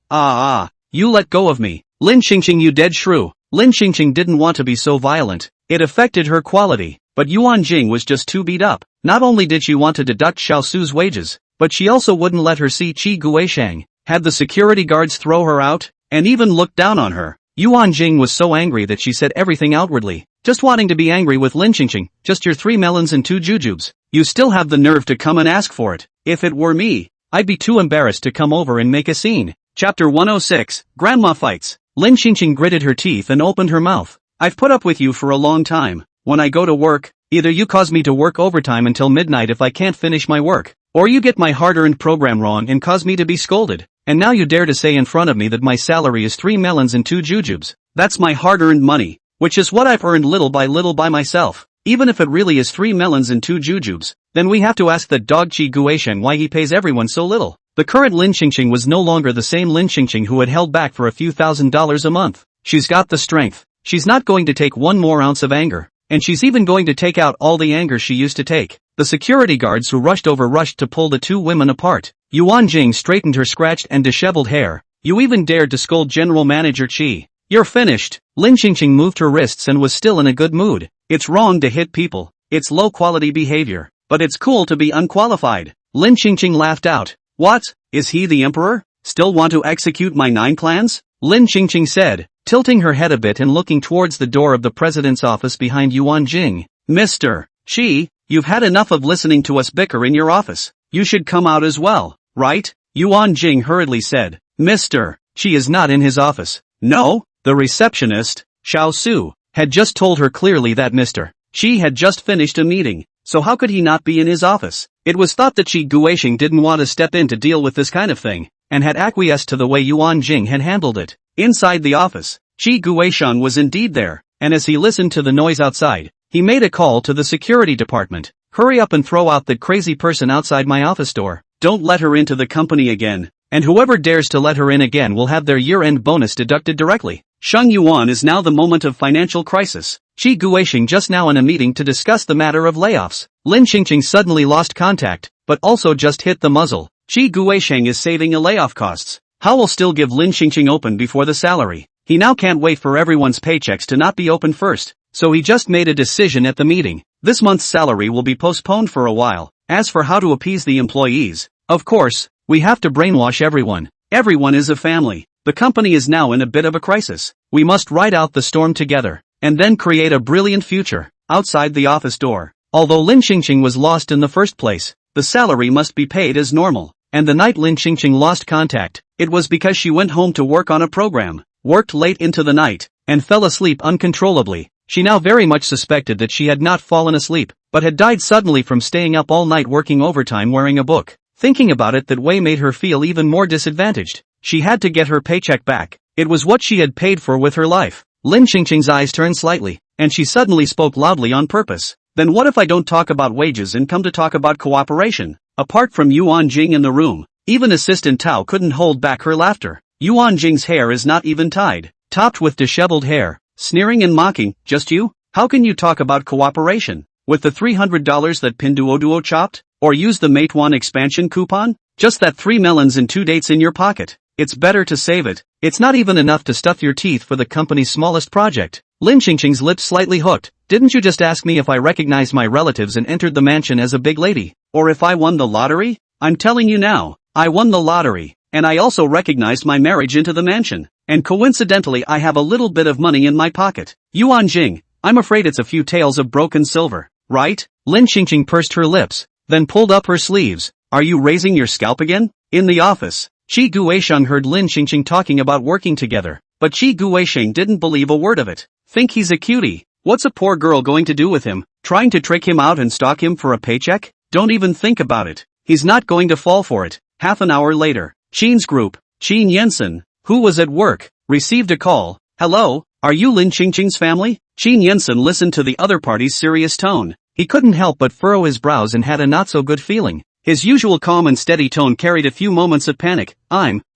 You let go of me. Lin Xingqing, you dead shrew. Lin Xingqing didn't want to be so violent. It affected her quality. But Yuan Jing was just too beat up. Not only did she want to deduct Xiao Su's wages, but she also wouldn't let her see Qi Guisheng, had the security guards throw her out, and even looked down on her. Yuan Jing was so angry that she said everything outwardly, just wanting to be angry with Lin Xingqing, just your 3 melons and 2 jujubes. You still have the nerve to come and ask for it. If it were me, I'd be too embarrassed to come over and make a scene. Chapter 106, Grandma Fights. Lin Xingqing gritted her teeth and opened her mouth. I've put up with you for a long time. When I go to work, either you cause me to work overtime until midnight if I can't finish my work, or you get my hard-earned program wrong and cause me to be scolded. And now you dare to say in front of me that my salary is 3 melons and 2 jujubes. That's my hard-earned money, which is what I've earned little by myself. Even if it really is 3 melons and 2 jujubes, then we have to ask that dog Qi Guisheng why he pays everyone so little. The current Lin Xingqing was no longer the same Lin Xingqing who had held back for a few $1,000s a month. She's got the strength. She's not going to take 1 more ounce of anger. And she's even going to take out all the anger she used to take. The security guards who rushed to pull the 2 women apart. Yuan Jing straightened her scratched and disheveled hair. You even dared to scold General Manager Qi. You're finished. Lin Xingqing moved her wrists and was still in a good mood. It's wrong to hit people. It's low-quality behavior. But it's cool to be unqualified. Lin Xingqing laughed out. What? Is he the emperor? Still want to execute my 9 plans? Lin Xingqing said, tilting her head a bit and looking towards the door of the president's office behind Yuan Jing. Mr. Qi, you've had enough of listening to us bicker in your office. You should come out as well, right? Yuan Jing hurriedly said. Mr. Qi is not in his office. No? The receptionist, Xiao Su, had just told her clearly that Mr. Qi had just finished a meeting, so how could he not be in his office? It was thought that Qi Guisheng didn't want to step in to deal with this kind of thing, and had acquiesced to the way Yuan Jing had handled it. Inside the office, Qi Guisheng was indeed there, and as he listened to the noise outside, he made a call to the security department. Hurry up and throw out that crazy person outside my office door. Don't let her into the company again, and whoever dares to let her in again will have their year-end bonus deducted directly. Sheng Yuan is now the moment of financial crisis. Qi Guisheng just now in a meeting to discuss the matter of layoffs. Lin Xingqing suddenly lost contact, but also just hit the muzzle. Qi Guisheng is saving a layoff costs. How will still give Lin Xingqing open before the salary? He now can't wait for everyone's paychecks to not be open first, so he just made a decision at the meeting. This month's salary will be postponed for a while. As for how to appease the employees, of course, we have to brainwash everyone. Everyone is a family. The company is now in a bit of a crisis. We must ride out the storm together, and then create a brilliant future. Outside the office door, although Lin Xingqing was lost in the first place, the salary must be paid as normal. And the night Lin Xingqing lost contact, it was because she went home to work on a program, worked late into the night, and fell asleep uncontrollably. She now very much suspected that she had not fallen asleep, but had died suddenly from staying up all night working overtime wearing a book. Thinking about it that way made her feel even more disadvantaged. She had to get her paycheck back. It was what she had paid for with her life. Lin Xingqing's eyes turned slightly, and she suddenly spoke loudly on purpose. Then what if I don't talk about wages and come to talk about cooperation? Apart from Yuan Jing in the room, even Assistant Tao couldn't hold back her laughter. Yuan Jing's hair is not even tied, topped with disheveled hair, sneering and mocking. Just you? How can you talk about cooperation? With the $300 that Pinduoduo chopped? Or use the Meituan expansion coupon? Just that 3 melons and 2 dates in your pocket. It's better to save it. It's not even enough to stuff your teeth for the company's smallest project. Lin Xingqing's lips slightly hooked. Didn't you just ask me if I recognized my relatives and entered the mansion as a big lady? Or if I won the lottery? I'm telling you now, I won the lottery, and I also recognized my marriage into the mansion. And coincidentally I have a little bit of money in my pocket. Yuan Jing, I'm afraid it's a few tales of broken silver, right? Lin Xingqing pursed her lips, then pulled up her sleeves. Are you raising your scalp again? In the office, Qi Guisheng heard Lin Xingqing talking about working together, but Qi Guisheng didn't believe a word of it. Think he's a cutie? What's a poor girl going to do with him? Trying to trick him out and stalk him for a paycheck? Don't even think about it. He's not going to fall for it. Half an hour later, Qin's group, Qin Yensen, who was at work, received a call. Hello, are you Lin Xingqing's family? Qin Yensen listened to the other party's serious tone. He couldn't help but furrow his brows and had a not-so-good feeling. His usual calm and steady tone carried a few moments of panic.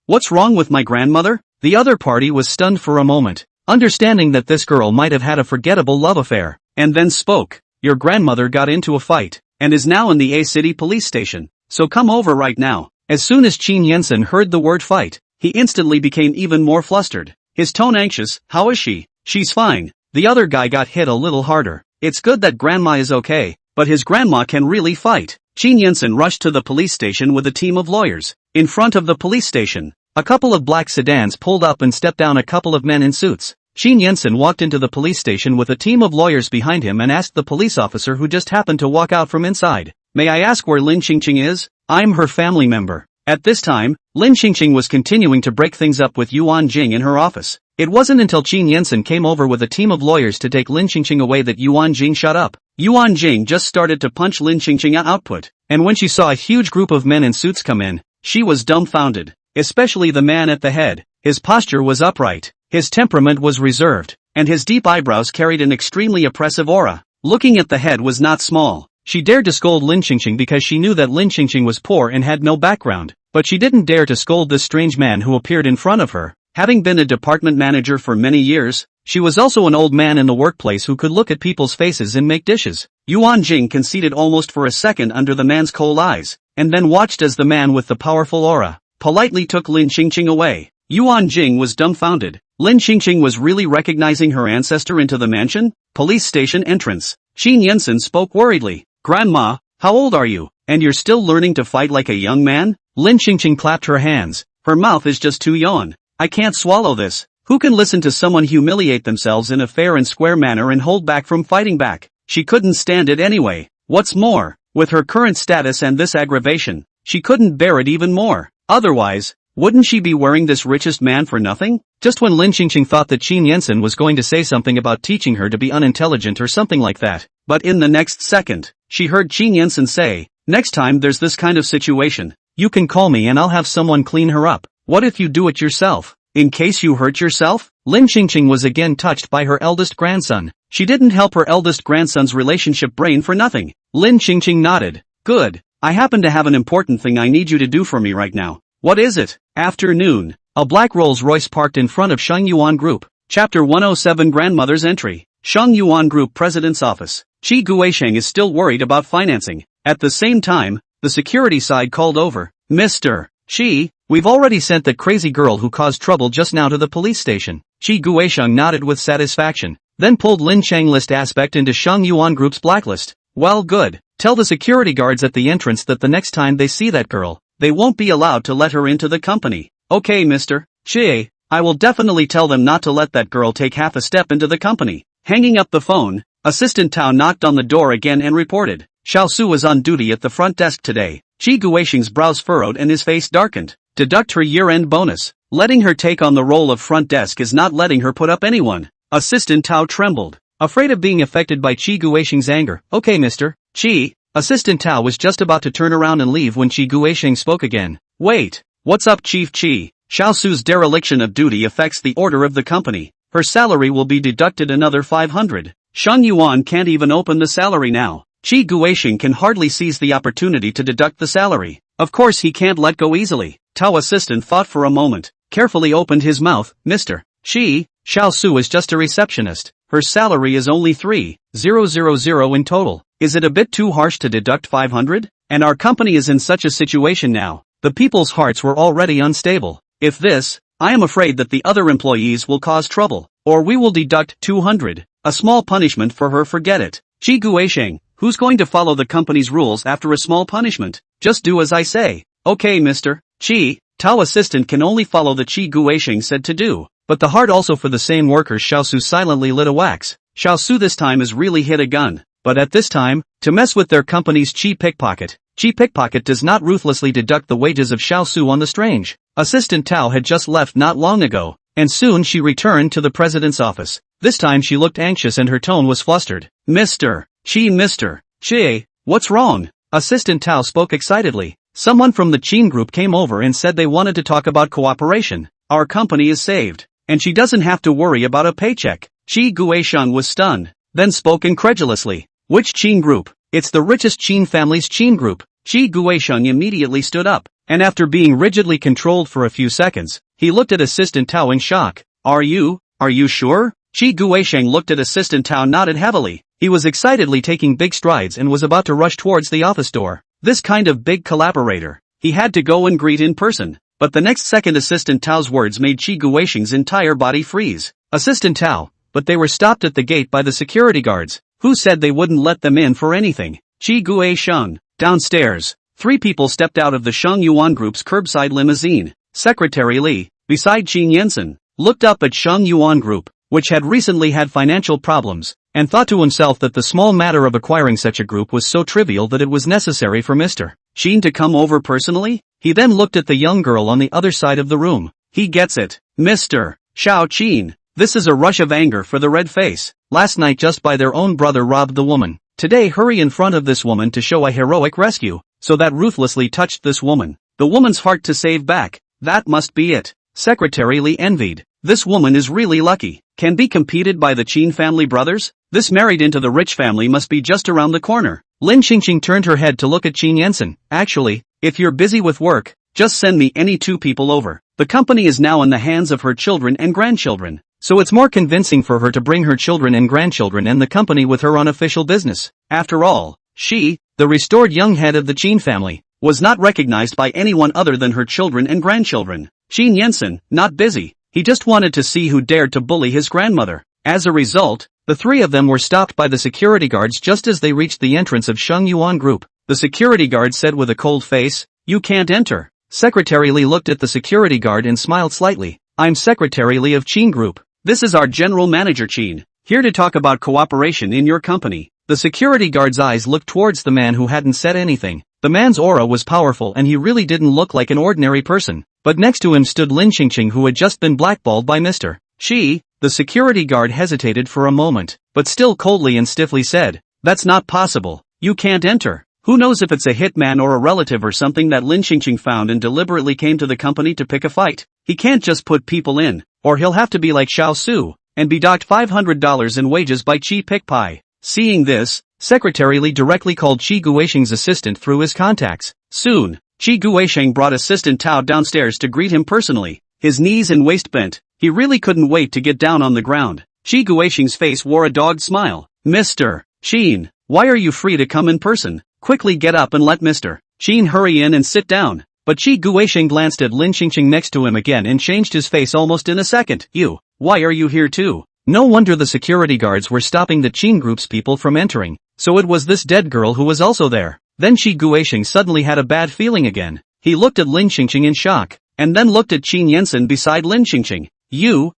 What's wrong with my grandmother? The other party was stunned for a moment, understanding that this girl might have had a forgettable love affair, and then spoke. Your grandmother got into a fight, and is now in the A City police station, so come over right now. As soon as Qin Yensen heard the word fight, he instantly became even more flustered, his tone anxious. How is she? She's fine. The other guy got hit a little harder. It's good that grandma is okay, but his grandma can really fight. Qin Yinsen rushed to the police station with a team of lawyers. In front of the police station, a couple of black sedans pulled up and stepped down a couple of men in suits. Qin Yinsen walked into the police station with a team of lawyers behind him and asked the police officer who just happened to walk out from inside, "May I ask where Lin Qingqing is? I'm her family member." At this time, Lin Qingqing was continuing to break things up with Yuan Jing in her office. It wasn't until Qin Yinsen came over with a team of lawyers to take Lin Qingqing away that Yuan Jing shut up. Yuan Jing just started to punch Lin Qingqing output, and when she saw a huge group of men in suits come in, she was dumbfounded. Especially the man at the head. His posture was upright, his temperament was reserved, and his deep eyebrows carried an extremely oppressive aura. Looking at the head was not small. She dared to scold Lin Qingqing because she knew that Lin Qingqing was poor and had no background, but she didn't dare to scold this strange man who appeared in front of her. Having been a department manager for many years, she was also an old man in the workplace who could look at people's faces and make dishes. Yuan Jing conceded almost for a second under the man's cold eyes, and then watched as the man with the powerful aura politely took Lin Qingqing away. Yuan Jing was dumbfounded. Lin Qingqing was really recognizing her ancestor into the mansion? Police station entrance. Qin Yinsen spoke worriedly. "Grandma, how old are you? And you're still learning to fight like a young man?" Lin Qingqing clapped her hands. Her mouth is just too yawn. "I can't swallow this. Who can listen to someone humiliate themselves in a fair and square manner and hold back from fighting back?" She couldn't stand it anyway. What's more, with her current status and this aggravation, she couldn't bear it even more. Otherwise, wouldn't she be wearing this richest man for nothing? Just when Lin Qingqing thought that Qin Yinsen was going to say something about teaching her to be unintelligent or something like that, but in the next second, she heard Qin Yinsen say, "Next time there's this kind of situation, you can call me and I'll have someone clean her up. What if you do it yourself? In case you hurt yourself?" Lin Qingqing was again touched by her eldest grandson. She didn't help her eldest grandson's relationship brain for nothing. Lin Qingqing nodded. "Good. I happen to have an important thing I need you to do for me right now." "What is it?" Afternoon. A black Rolls-Royce parked in front of Sheng Yuan Group. Chapter 107 Grandmother's Entry. Sheng Yuan Group President's Office. Qi Guisheng is still worried about financing. At the same time, the security side called over. "Mr. Qi, we've already sent that crazy girl who caused trouble just now to the police station." Qi Guisheng nodded with satisfaction, then pulled Lin Cheng list aspect into Sheng Yuan Group's blacklist. "Well, good. Tell the security guards at the entrance that the next time they see that girl, they won't be allowed to let her into the company." "Okay, Mr. Qi, I will definitely tell them not to let that girl take half a step into the company." Hanging up the phone, Assistant Tao knocked on the door again and reported, "Xiao Su is on duty at the front desk today." Qi Guisheng's brows furrowed and his face darkened. "Deduct her year-end bonus. Letting her take on the role of front desk is not letting her put up anyone." Assistant Tao trembled, afraid of being affected by Qi Guisheng's anger. "Okay, Mr. Qi." Assistant Tao was just about to turn around and leave when Qi Guisheng spoke again. "Wait, what's up, Chief Qi? Xiao Su's dereliction of duty affects the order of the company. Her salary will be deducted another 500. Sheng Yuan can't even open the salary now. Qi Guisheng can hardly seize the opportunity to deduct the salary. Of course he can't let go easily." Tao assistant thought for a moment, carefully opened his mouth. "Mr. Qi, Xiao Su is just a receptionist. Her salary is only 3,000 in total. Is it a bit too harsh to deduct 500? And our company is in such a situation now. The people's hearts were already unstable. If this, I am afraid that the other employees will cause trouble, or we will deduct 200. A small punishment for her, forget it." Qi Guisheng, who's going to follow the company's rules after a small punishment? Just do as I say. "Okay, Mr. Qi." Tao assistant can only follow the Qi Guisheng said to do. But the heart also for the same workers. Xiao Su silently lit a wax. Xiao Su this time has really hit a gun. But at this time, to mess with their company's Qi Pickpocket. Qi Pickpocket does not ruthlessly deduct the wages of Xiao Su on the strange. Assistant Tao had just left not long ago, and soon she returned to the president's office. This time she looked anxious and her tone was flustered. "Mr. Qi, what's wrong?" Assistant Tao spoke excitedly. "Someone from the Qin group came over and said they wanted to talk about cooperation. Our company is saved, and she doesn't have to worry about a paycheck." Qi Guisheng was stunned, then spoke incredulously. "Which Qin group?" "It's the richest Qin family's Qin group." Qi Guisheng immediately stood up, and after being rigidly controlled for a few seconds, he looked at Assistant Tao in shock. Are you sure?" Qi Guisheng looked at Assistant Tao, nodded heavily. He was excitedly taking big strides and was about to rush towards the office door. This kind of big collaborator, he had to go and greet in person. But the next second Assistant Tao's words made Qi Guisheng's entire body freeze. "Assistant Tao, but they were stopped at the gate by the security guards, who said they wouldn't let them in for anything. Chi Gue Sheng. Downstairs, 3 people stepped out of the Sheng Yuan Group's curbside limousine. Secretary Li, beside Qin Yensen, looked up at Sheng Yuan Group, which had recently had financial problems, and thought to himself that the small matter of acquiring such a group was so trivial that it was necessary for Mr. Qin to come over personally. He then looked at the young girl on the other side of the room. He gets it. Mr. Shao Qin. This is a rush of anger for the red face. Last night just by their own brother robbed the woman. Today hurry in front of this woman to show a heroic rescue, so that ruthlessly touched this woman. The woman's heart to save back. That must be it. Secretary Li envied. This woman is really lucky. Can be competed by the Qin family brothers? This married into the rich family must be just around the corner. Lin Qingqing turned her head to look at Qin Yensen. Actually, if you're busy with work, just send me any 2 people over. The company is now in the hands of her children and grandchildren, so it's more convincing for her to bring her children and grandchildren and the company with her on official business. After all, she, the restored young head of the Qin family, was not recognized by anyone other than her children and grandchildren. Qin Yensen, not busy. He just wanted to see who dared to bully his grandmother. As a result, the 3 of them were stopped by the security guards just as they reached the entrance of Sheng Yuan Group. The security guard said with a cold face, "You can't enter." Secretary Li looked at the security guard and smiled slightly. "I'm Secretary Li of Qin Group. This is our general manager Qin, here to talk about cooperation in your company." The security guard's eyes looked towards the man who hadn't said anything. The man's aura was powerful and he really didn't look like an ordinary person. But next to him stood Lin Qingqing, who had just been blackballed by Mr. Shi. The security guard hesitated for a moment, but still coldly and stiffly said, "That's not possible. You can't enter." Who knows if it's a hitman or a relative or something that Lin Qingqing found and deliberately came to the company to pick a fight. He can't just put people in, or he'll have to be like Xiao Su, and be docked $500 in wages by Chi Pikpai. Seeing this, Secretary Li directly called Chi Guisheng's assistant through his contacts. Soon, Chi Guisheng brought assistant Tao downstairs to greet him personally. His knees and waist bent, he really couldn't wait to get down on the ground. Chi Guisheng's face wore a dogged smile. "Mr. Qin, why are you free to come in person? Quickly get up and let Mr. Qin hurry in and sit down." But Chi Guisheng glanced at Lin Qingqing next to him again and changed his face almost in a second. "You, why are you here too?" No wonder the security guards were stopping the Qin Group's people from entering. So it was this dead girl who was also there. Then Chi Guisheng suddenly had a bad feeling again. He looked at Lin Qingqing in shock, and then looked at Qin Yensen beside Lin Qingqing. You,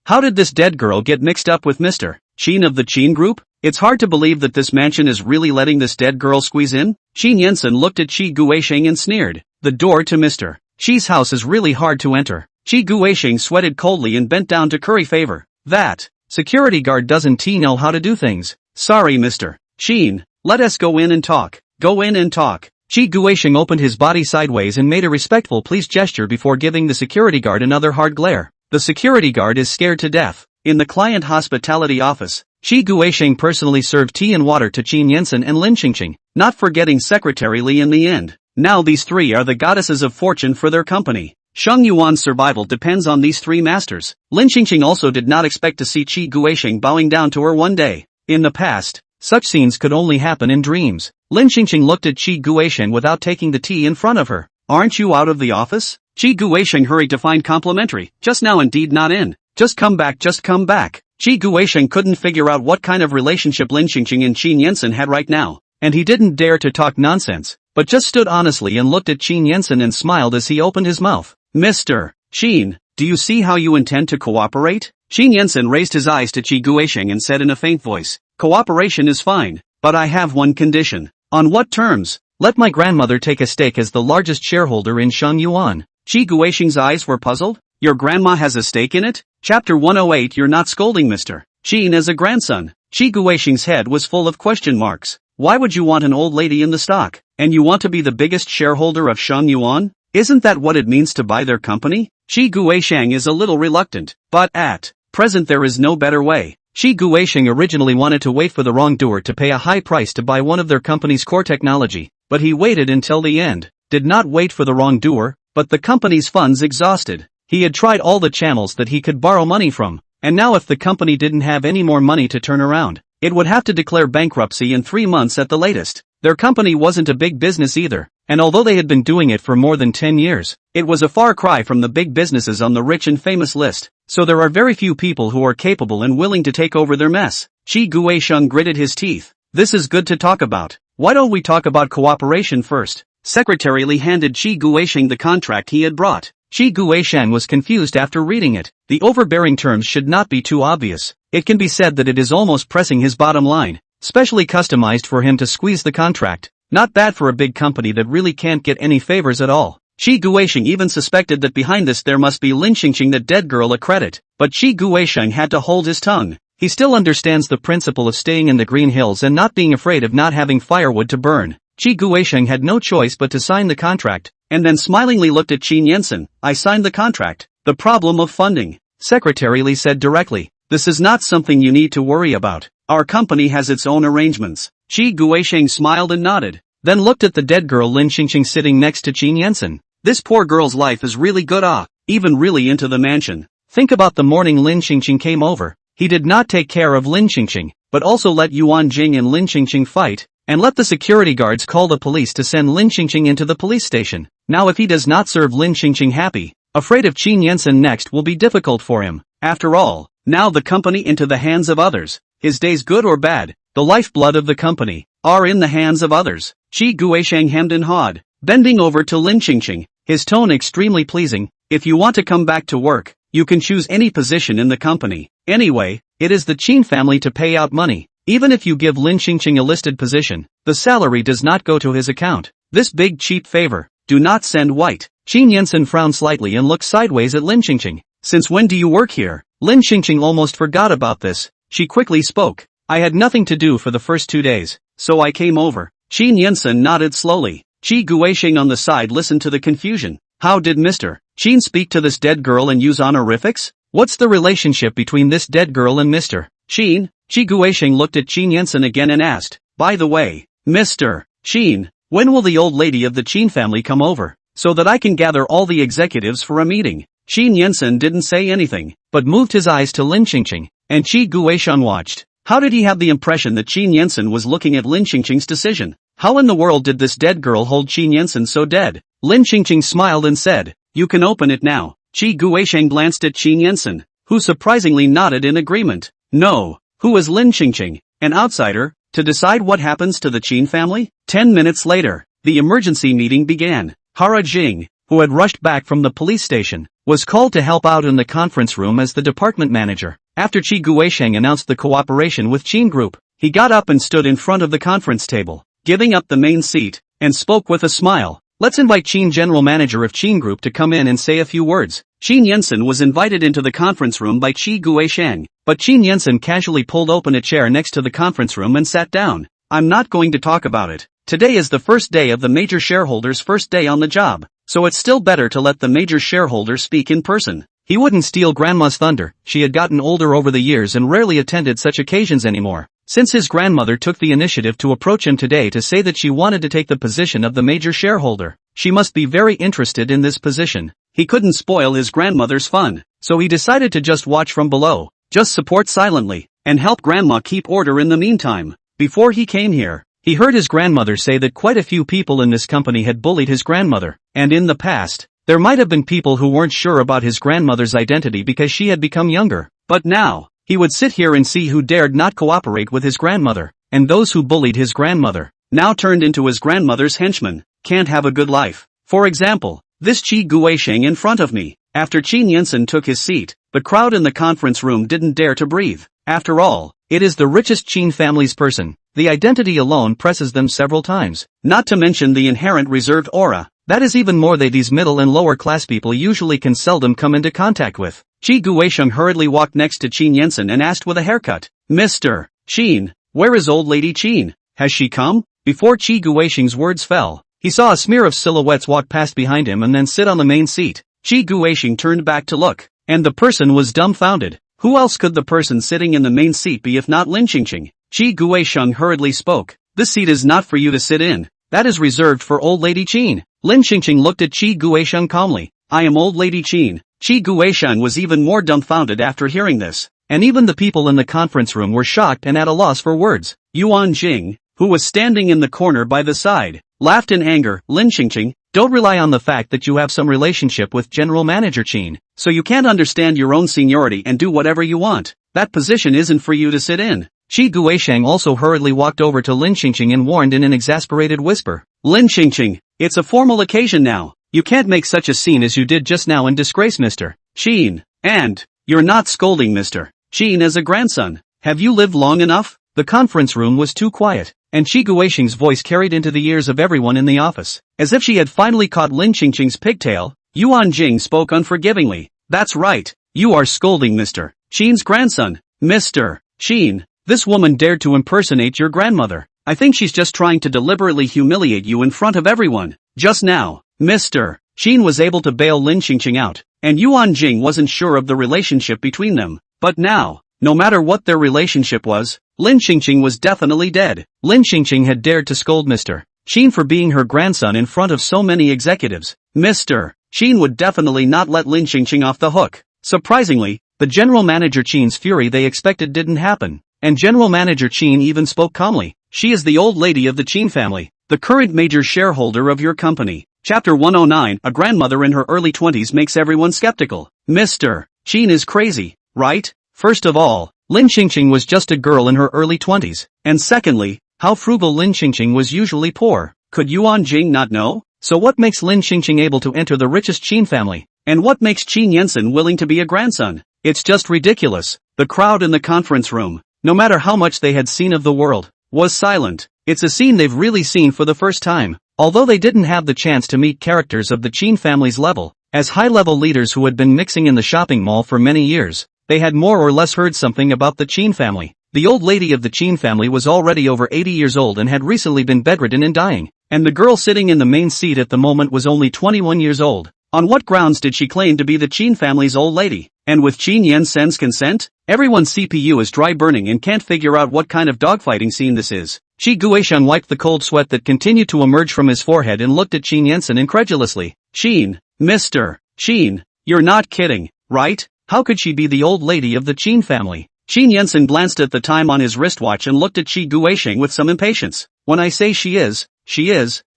how did this dead girl get mixed up with Mr. Qin of the Qin Group? It's hard to believe that this mansion is really letting this dead girl squeeze in." Qin Yensen looked at Chi Guisheng and sneered. "The door to Mr. Qi's house is really hard to enter." Chi Guisheng sweated coldly and bent down to curry favor. "That security guard doesn't know how to do things. Sorry Mr. Qin, let us go in and talk. Go in and talk." Chi Guisheng opened his body sideways and made a respectful please gesture before giving the security guard another hard glare. The security guard is scared to death. In the client hospitality office, Chi Guisheng personally served tea and water to Qin Yensen and Lin Qingqing, not forgetting Secretary Li in the end. Now these 3 are the goddesses of fortune for their company. Sheng Yuan's survival depends on these 3 masters. Lin Qingqing also did not expect to see Chi Guisheng bowing down to her one day. In the past, such scenes could only happen in dreams. Lin Qingqing looked at Chi Guisheng without taking the tea in front of her. "Aren't you out of the office?" Chi Guisheng hurried to find complimentary. "Just now indeed, not in. Just come back, just come back." Chi Guisheng couldn't figure out what kind of relationship Lin Qingqing and Qin Yensen had right now, and he didn't dare to talk nonsense, but just stood honestly and looked at Qin Yensen and smiled as he opened his mouth. "Mr. Qin, do you see how you intend to cooperate?" Qin Yensen raised his eyes to Chi Guisheng and said in a faint voice, "Cooperation is fine, but I have one condition." "On what terms?" "Let my grandmother take a stake as the largest shareholder in Sheng Yuan." Chi Guisheng's eyes were puzzled. "Your grandma has a stake in it?" Chapter 108. You're not scolding Mr. Qin as a grandson. Chi Guisheng's head was full of question marks. Why would you want an old lady in the stock? And you want to be the biggest shareholder of Sheng Yuan? Isn't that what it means to buy their company? Chi Guisheng is a little reluctant, but at present there is no better way. Chi Guisheng originally wanted to wait for the wrongdoer to pay a high price to buy one of their company's core technology, but he waited until the end. Did not wait for the wrongdoer, but the company's funds exhausted. He had tried all the channels that he could borrow money from, and now if the company didn't have any more money to turn around, it would have to declare bankruptcy in 3 months at the latest. Their company wasn't a big business either, and although they had been doing it for more than 10 years, it was a far cry from the big businesses on the rich and famous list. so there are very few people who are capable and willing to take over their mess. Qi Guisheng gritted his teeth. This is good to talk about. Why don't we talk about cooperation first? Secretary Li handed Qi Guisheng the contract he had brought. Qi Guisheng was confused after reading it. The overbearing terms should not be too obvious. It can be said that it is almost pressing his bottom line, specially customized for him to squeeze the contract. Not bad for a big company that really can't get any favors at all. Qi Guisheng even suspected that behind this there must be Lin Xingqing, the dead girl, a credit. But Qi Guisheng had to hold his tongue. He still understands the principle of staying in the Green Hills and not being afraid of not having firewood to burn. Qi Guisheng had no choice but to sign the contract, and then smilingly looked at Qin Yensen. I signed the contract. The problem of funding. Secretary Li said directly. This is not something you need to worry about. Our company has its own arrangements. Qi Guisheng smiled and nodded, then looked at the dead girl Lin Xingqing sitting next to Qin Yensen. This poor girl's life is really good, even really into the mansion. Think about the morning Lin Xingqing came over. He did not take care of Lin Xingqing, but also let Yuan Jing and Lin Xingqing fight, and let the security guards call the police to send Lin Xingqing into the police station. Now if he does not serve Lin Xingqing happy, afraid of Qin Yensen next will be difficult for him. After all, now the company into the hands of others. His days, good or bad, the lifeblood of the company, are in the hands of others. Qi Guisheng hemmed and hawed, bending over to Lin Xingqing, his tone extremely pleasing. If you want to come back to work, you can choose any position in the company. Anyway, it is the Qin family to pay out money. Even if you give Lin Xingqing a listed position, the salary does not go to his account. This big cheap favor, do not send white. Qin Yensen frowned slightly and looked sideways at Lin Xingqing. Since when do you work here? Lin Xingqing almost forgot about this. She quickly spoke. I had nothing to do for the first 2 days, so I came over. Qin Yensen nodded slowly. Qi Guisheng on the side listened to the confusion. How did Mr. Qin speak to this dead girl and use honorifics? What's the relationship between this dead girl and Mr. Qin? Qi Guisheng looked at Qin Yensen again and asked, by the way, Mr. Qin, when will the old lady of the Qin family come over, so that I can gather all the executives for a meeting? Qin Yensen didn't say anything, but moved his eyes to Lin Xingqing, and Qi Guisheng watched. How did he have the impression that Qin Yensen was looking at Lin Xingqing's decision? How in the world did this dead girl hold Qin Yensen so dead? Lin Xingqing smiled and said, you can open it now. Qi Guisheng glanced at Qin Yensen, who surprisingly nodded in agreement. No. Who is Lin Xingqing? An outsider, to decide what happens to the Qin family? 10 minutes later, the emergency meeting began. Hara Jing, who had rushed back from the police station, was called to help out in the conference room as the department manager. After Qi Guisheng announced the cooperation with Qin Group, he got up and stood in front of the conference table, giving up the main seat, and spoke with a smile. Let's invite Qin General Manager of Qin Group to come in and say a few words. Qin Yensen was invited into the conference room by Qi Guisheng, but Qin Yensen casually pulled open a chair next to the conference room and sat down. I'm not going to talk about it. Today is the first day of the major shareholder's first day on the job, so it's still better to let the major shareholder speak in person. He wouldn't steal Grandma's thunder. She had gotten older over the years and rarely attended such occasions anymore. Since his grandmother took the initiative to approach him today to say that she wanted to take the position of the major shareholder, she must be very interested in this position. He couldn't spoil his grandmother's fun, so he decided to just watch from below, just support silently, and help Grandma keep order in the meantime. Before he came here, he heard his grandmother say that quite a few people in this company had bullied his grandmother, and in the past, there might have been people who weren't sure about his grandmother's identity because she had become younger. But now, he would sit here and see who dared not cooperate with his grandmother, and those who bullied his grandmother, now turned into his grandmother's henchmen, can't have a good life. For example, this Qi Guisheng in front of me. After Qin Yensen took his seat, the crowd in the conference room didn't dare to breathe. After all, it is the richest Qin family's person. The identity alone presses them several times, not to mention the inherent reserved aura. That is even more that these middle and lower class people usually can seldom come into contact with. Qi Guisheng hurriedly walked next to Qin Yensen and asked with a haircut, Mr. Qin, where is old lady Qin? Has she come? Before Qi Guisheng's words fell, he saw a smear of silhouettes walk past behind him and then sit on the main seat. Qi Guisheng turned back to look, and the person was dumbfounded. Who else could the person sitting in the main seat be if not Lin Xingqing? Qi Guisheng hurriedly spoke, this seat is not for you to sit in. That is reserved for old lady Qin. Lin Xingqing looked at Qi Guisheng calmly. I am old lady Qin. Qi Guisheng was even more dumbfounded after hearing this, and even the people in the conference room were shocked and at a loss for words. Yuan Jing, who was standing in the corner by the side, laughed in anger. Lin Xingqing, Don't rely on the fact that you have some relationship with General Manager Chin, so you can't understand your own seniority and do whatever you want. That position isn't for you to sit in. Shi Guisheng also hurriedly walked over to Lin Qingqing and warned in an exasperated whisper. Lin Qingqing, it's a formal occasion now. You can't make such a scene as you did just now and disgrace Mr. Qin. And, you're not scolding Mr. Qin as a grandson. Have you lived long enough? The conference room was too quiet, and Shi Guisheng's voice carried into the ears of everyone in the office. As if she had finally caught Lin Qingqing's pigtail, Yuan Jing spoke unforgivingly. That's right, you are scolding Mr. Qin's grandson. Mr. Qin, this woman dared to impersonate your grandmother. I think she's just trying to deliberately humiliate you in front of everyone. Just now, Mr. Qin was able to bail Lin Qingqing out, and Yuan Jing wasn't sure of the relationship between them. But now, no matter what their relationship was, Lin Qingqing was definitely dead. Lin Qingqing had dared to scold Mr. Qin for being her grandson in front of so many executives. Mr. Qin would definitely not let Lin Qingqing off the hook. Surprisingly, the General Manager Qin's fury they expected didn't happen, and General Manager Qin even spoke calmly. She is the old lady of the Qin family, the current major shareholder of your company. Chapter 109, a grandmother in her early 20s makes everyone skeptical. Mr. Qin is crazy, right? First of all, Lin Qingqing was just a girl in her early 20s, and secondly, how frugal Lin Qingqing was usually poor. Could Yuan Jing not know? So what makes Lin Qingqing able to enter the richest Qin family? And what makes Qin Yensen willing to be a grandson? It's just ridiculous. The crowd in the conference room, no matter how much they had seen of the world, was silent. It's a scene they've really seen for the first time. Although they didn't have the chance to meet characters of the Qin family's level, as high-level leaders who had been mixing in the shopping mall for many years, they had more or less heard something about the Qin family. The old lady of the Qin family was already over 80 years old and had recently been bedridden and dying, and the girl sitting in the main seat at the moment was only 21 years old. On what grounds did she claim to be the Qin family's old lady? And with Qin Yensen's consent? Everyone's CPU is dry burning and can't figure out what kind of dogfighting scene this is. Shi Guisheng wiped the cold sweat that continued to emerge from his forehead and looked at Qin Yensen incredulously. Qin, Mr. Qin, you're not kidding, right? How could she be the old lady of the Qin family? Qin Yensen glanced at the time on his wristwatch and looked at Shi Guisheng with some impatience. When I say she is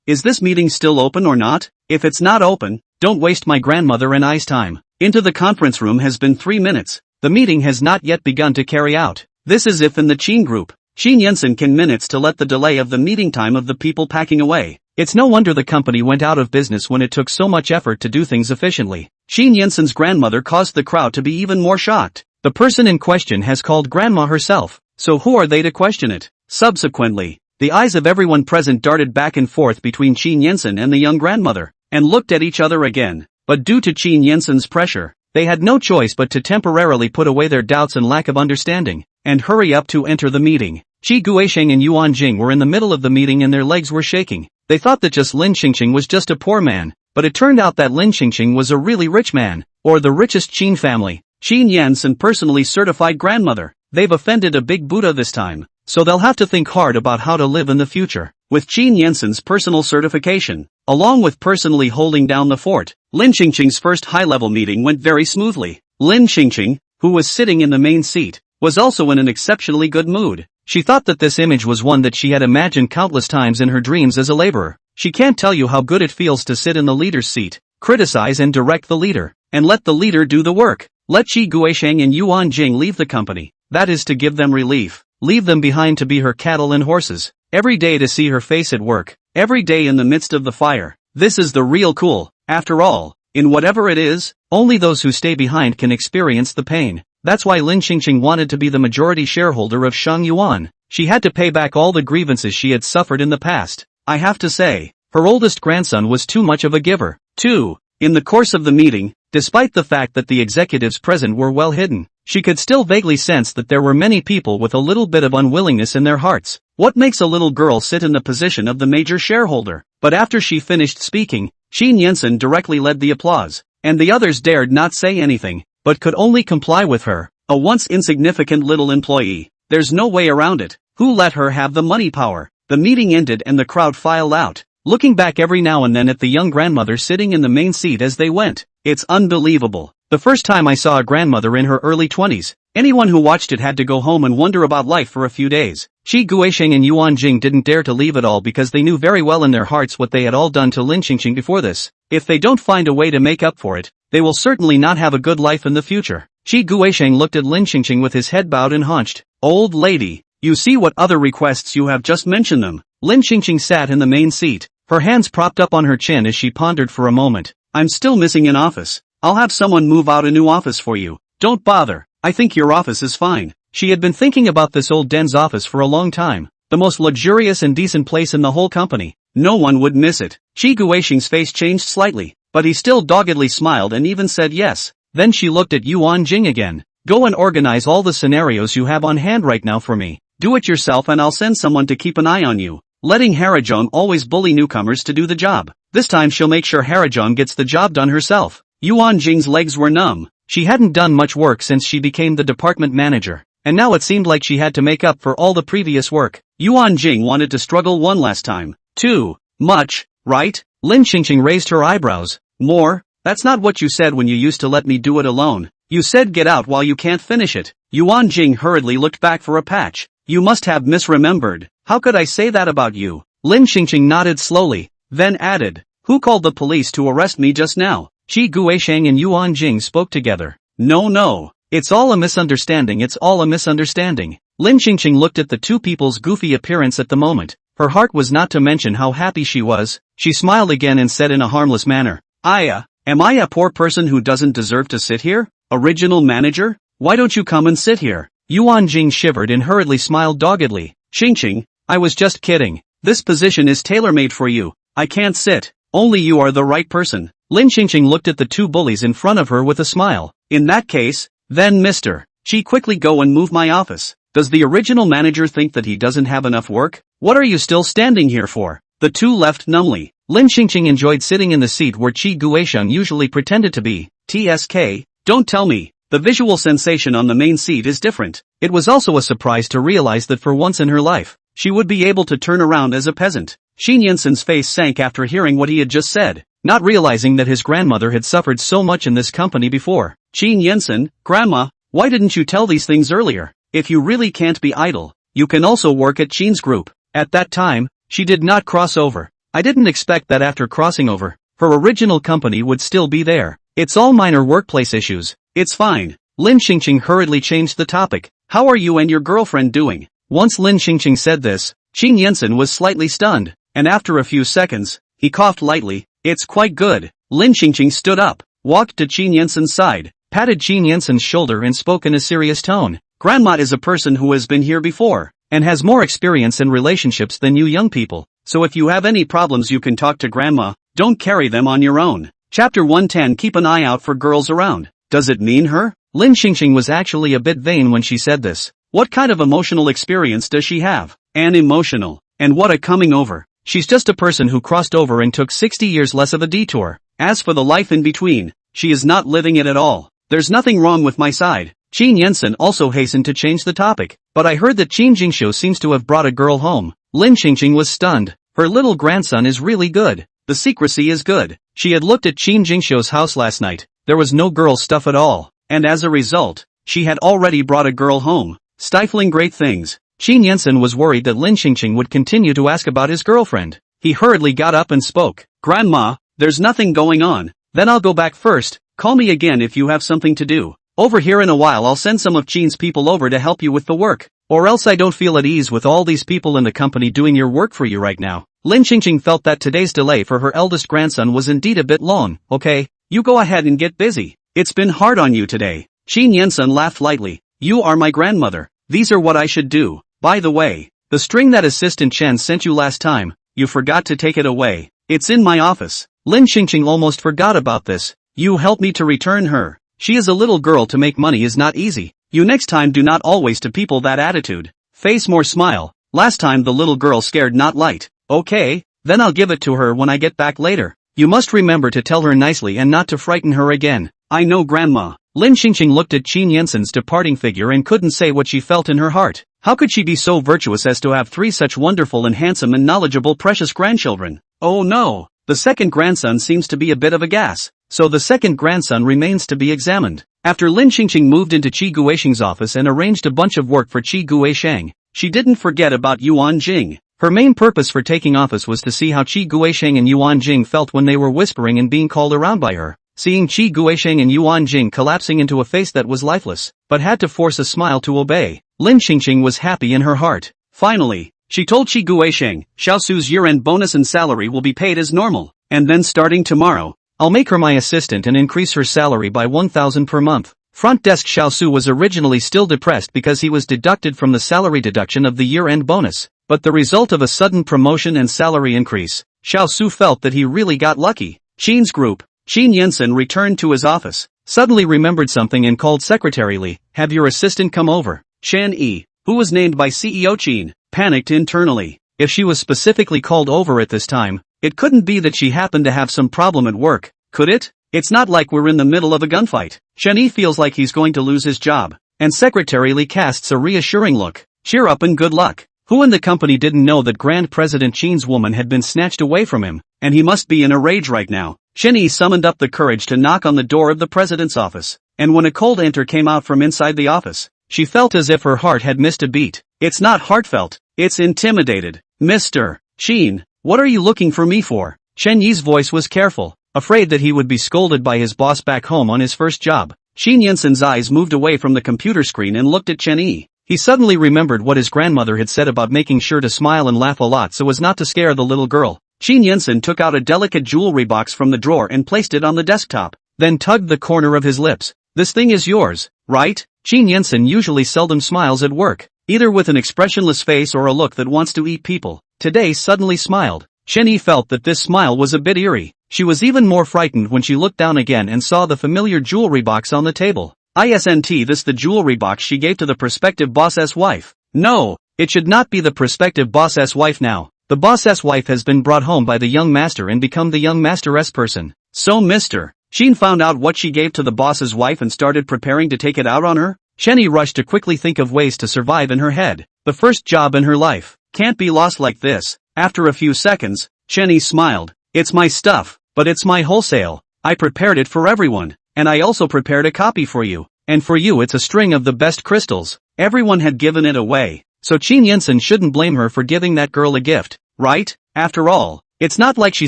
this meeting still open or not? If it's not open, don't waste my grandmother and I's time. Into the conference room has been 3 minutes. The meeting has not yet begun to carry out. This is if in the Qin group, Qin Yensen can minutes to let the delay of the meeting time of the people packing away. It's no wonder the company went out of business when it took so much effort to do things efficiently. Qin Yensen's grandmother caused the crowd to be even more shocked. The person in question has called grandma herself, so who are they to question it? Subsequently, the eyes of everyone present darted back and forth between Qin Yensen and the young grandmother, and looked at each other again. But due to Qin Yensen's pressure, they had no choice but to temporarily put away their doubts and lack of understanding, and hurry up to enter the meeting. Shi Guisheng and Yuan Jing were in the middle of the meeting and their legs were shaking. They thought that just Lin Qingqing was just a poor man, but it turned out that Lin Qingqing was a really rich man, or the richest Qin family. Qin Yensen personally certified grandmother. They've offended a big Buddha this time, so they'll have to think hard about how to live in the future. With Qin Yensen's personal certification, along with personally holding down the fort, Lin Qingqing's first high-level meeting went very smoothly. Lin Qingqing, who was sitting in the main seat, was also in an exceptionally good mood. She thought that this image was one that she had imagined countless times in her dreams as a laborer. She can't tell you how good it feels to sit in the leader's seat, criticize and direct the leader, and let the leader do the work. Let Shi Guisheng and Yuan Jing leave the company. That is to give them relief. Leave them behind to be her cattle and horses. Every day to see her face at work. Every day in the midst of the fire. This is the real cool. After all, in whatever it is, only those who stay behind can experience the pain. That's why Lin Qingqing wanted to be the majority shareholder of Shang Yuan. She had to pay back all the grievances she had suffered in the past. I have to say, her oldest grandson was too much of a giver. 2. In the course of the meeting, despite the fact that the executives present were well hidden, she could still vaguely sense that there were many people with a little bit of unwillingness in their hearts. What makes a little girl sit in the position of the major shareholder? But after she finished speaking, Qin Yensen directly led the applause, and the others dared not say anything, but could only comply with her. A once insignificant little employee. There's no way around it. Who let her have the money power? The meeting ended and the crowd filed out, looking back every now and then at the young grandmother sitting in the main seat as they went. It's unbelievable. The first time I saw a grandmother in her early 20s, Anyone who watched it had to go home and wonder about life for a few days. Shi Guisheng and Yuan Jing didn't dare to leave at all because they knew very well in their hearts what they had all done to Lin Xingxing before this. If they don't find a way to make up for it, they will certainly not have a good life in the future. Shi Guisheng looked at Lin Xingxing with his head bowed and hunched. Old lady, you see what other requests you have, just mentioned them. Lin Xingxing sat in the main seat, her hands propped up on her chin as she pondered for a moment. I'm still missing an office. I'll have someone move out a new office for you. Don't bother, I think your office is fine. She had been thinking about this old Den's office for a long time. The most luxurious and decent place in the whole company. No one would miss it. Shi Guisheng's face changed slightly, but he still doggedly smiled and even said yes. Then she looked at Yuan Jing again. Go and organize all the scenarios you have on hand right now for me. Do it yourself and I'll send someone to keep an eye on you. Letting Harajong always bully newcomers to do the job. This time she'll make sure Harajong gets the job done herself. Yuan Jing's legs were numb. She hadn't done much work since she became the department manager, and now it seemed like she had to make up for all the previous work. Yuan Jing wanted to struggle one last time. Too much, right? Lin Xingxing raised her eyebrows. More? That's not what you said when you used to let me do it alone. You said get out while you can't finish it. Yuan Jing hurriedly looked back for a patch. You must have misremembered. How could I say that about you? Lin Xingxing nodded slowly, then added, who called the police to arrest me just now? Shi Guisheng and Yuan Jing spoke together. No. It's all a misunderstanding, Lin Xingxing looked at the two people's goofy appearance at the moment. Her heart was not to mention how happy she was. She smiled again and said in a harmless manner, am I a poor person who doesn't deserve to sit here? Original manager? Why don't you come and sit here? Yuan Jing shivered and hurriedly smiled doggedly. Xingxing, I was just kidding. This position is tailor-made for you. I can't sit. Only you are the right person. Lin Xingxing looked at the two bullies in front of her with a smile. In that case, then Mr. She quickly go and move my office. Does the original manager think that he doesn't have enough work? What are you still standing here for? The two left numbly. Lin Xingxing enjoyed sitting in the seat where Qi Guisheng usually pretended to be. TSK, don't tell me. The visual sensation on the main seat is different. It was also a surprise to realize that for once in her life, she would be able to turn around as a peasant. Xin Yinsen's face sank after hearing what he had just said, not realizing that his grandmother had suffered so much in this company before. Xin Yinsen, Grandma, why didn't you tell these things earlier? If you really can't be idle, you can also work at Qin's group. At that time, she did not cross over. I didn't expect that after crossing over, her original company would still be there. It's all minor workplace issues. It's fine. Lin Xingxing hurriedly changed the topic. How are you and your girlfriend doing? Once Lin Xingxing said this, Xin Yinsen was slightly stunned, and after a few seconds, he coughed lightly. It's quite good. Lin Xingxing stood up, walked to Xin Yinsen's side, patted Xin Yinsen's shoulder and spoke in a serious tone. Grandma is a person who has been here before, and has more experience in relationships than you young people, so if you have any problems you can talk to Grandma, don't carry them on your own. Chapter 110. Keep an eye out for girls around. Does it mean her? Lin Xingxing was actually a bit vain when she said this. What kind of emotional experience does she have? An emotional. And what a coming over. She's just a person who crossed over and took 60 years less of a detour. As for the life in between, she is not living it at all. There's nothing wrong with my side. Qin Yensen also hastened to change the topic. But I heard that Qin Jingxiu seems to have brought a girl home. Lin Xingxing was stunned. Her little grandson is really good. The secrecy is good. She had looked at Qin Jingxiu's house last night. There was no girl stuff at all. And as a result, she had already brought a girl home. Stifling great things. Qin Yensen was worried that Lin Xingxing would continue to ask about his girlfriend. He hurriedly got up and spoke. Grandma, there's nothing going on. Then I'll go back first. Call me again if you have something to do. Over here in a while I'll send some of Qin's people over to help you with the work. Or else I don't feel at ease with all these people in the company doing your work for you right now. Lin Xingxing felt that today's delay for her eldest grandson was indeed a bit long. Okay, you go ahead and get busy. It's been hard on you today. Qin Yensen laughed lightly. You are my grandmother. These are what I should do. By the way, the string that Assistant Chen sent you last time, you forgot to take it away. It's in my office. Lin Xingxing almost forgot about this. You help me to return her. She is a little girl, to make money is not easy. You next time do not always to people that attitude. Face more smile. Last time the little girl scared not light. Okay, then I'll give it to her when I get back later. You must remember to tell her nicely and not to frighten her again. I know, Grandma. Lin Xingxing looked at Qin Yensen's departing figure and couldn't say what she felt in her heart. How could she be so virtuous as to have 3 such wonderful and handsome and knowledgeable precious grandchildren? Oh no, the second grandson seems to be a bit of a gas. So the second grandson remains to be examined. After Lin Qingqing moved into Qi Guisheng's office and arranged a bunch of work for Qi Guisheng, she didn't forget about Yuan Jing. Her main purpose for taking office was to see how Qi Guisheng and Yuan Jing felt when they were whispering and being called around by her. Seeing Qi Guisheng and Yuan Jing collapsing into a face that was lifeless, but had to force a smile to obey, Lin Qingqing was happy in her heart. Finally, she told Qi Guisheng, Xiaosu's year-end bonus and salary will be paid as normal, and then starting tomorrow, I'll make her my assistant and increase her salary by 1,000 per month. Front desk Xiaosu was originally still depressed because he was deducted from the salary deduction of the year-end bonus, but the result of a sudden promotion and salary increase, Xiaosu felt that he really got lucky. Qin's group, Qin Yinsen returned to his office, suddenly remembered something and called Secretary Li, have your assistant come over. Chen Yi, who was named by CEO Qin, panicked internally. If she was specifically called over at this time, it couldn't be that she happened to have some problem at work, could it? It's not like we're in the middle of a gunfight. Chen Yi feels like he's going to lose his job, and Secretary Li casts a reassuring look. Cheer up and good luck. Who in the company didn't know that Grand President Qin's woman had been snatched away from him, and he must be in a rage right now. Chen Yi summoned up the courage to knock on the door of the president's office, and when a cold enter came out from inside the office, she felt as if her heart had missed a beat. It's not heartfelt, it's intimidated. Mr. Qin, what are you looking for me for? Chen Yi's voice was careful, afraid that he would be scolded by his boss back home on his first job. Qin Yinsen's eyes moved away from the computer screen and looked at Chen Yi. He suddenly remembered what his grandmother had said about making sure to smile and laugh a lot so as not to scare the little girl. Qin Yinsen took out a delicate jewelry box from the drawer and placed it on the desktop, then tugged the corner of his lips. This thing is yours, right? Qin Yinsen usually seldom smiles at work, either with an expressionless face or a look that wants to eat people. Today suddenly smiled. Chen Yi felt that this smile was a bit eerie. She was even more frightened when she looked down again and saw the familiar jewelry box on the table. Isn't this the jewelry box she gave to the prospective boss's wife? No, it should not be the prospective boss's wife now. The boss's wife has been brought home by the young master and become the young master's person. So Mr. Qin found out what she gave to the boss's wife and started preparing to take it out on her? Chen Yi rushed to quickly think of ways to survive in her head. The first job in her life can't be lost like this. After a few seconds, Chen Yi smiled. It's my stuff, but it's my wholesale. I prepared it for everyone, and I also prepared a copy for you. And for you it's a string of the best crystals. Everyone had given it away, so Qin Yinsen shouldn't blame her for giving that girl a gift, right? After all, it's not like she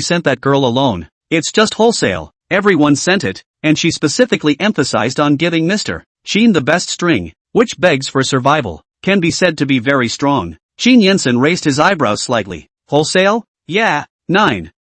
sent that girl alone. It's just wholesale. Everyone sent it, and she specifically emphasized on giving Mr. Qin the best string, which begs for survival, can be said to be very strong. Qin Yinsen raised his eyebrows slightly. Wholesale? Yeah, 9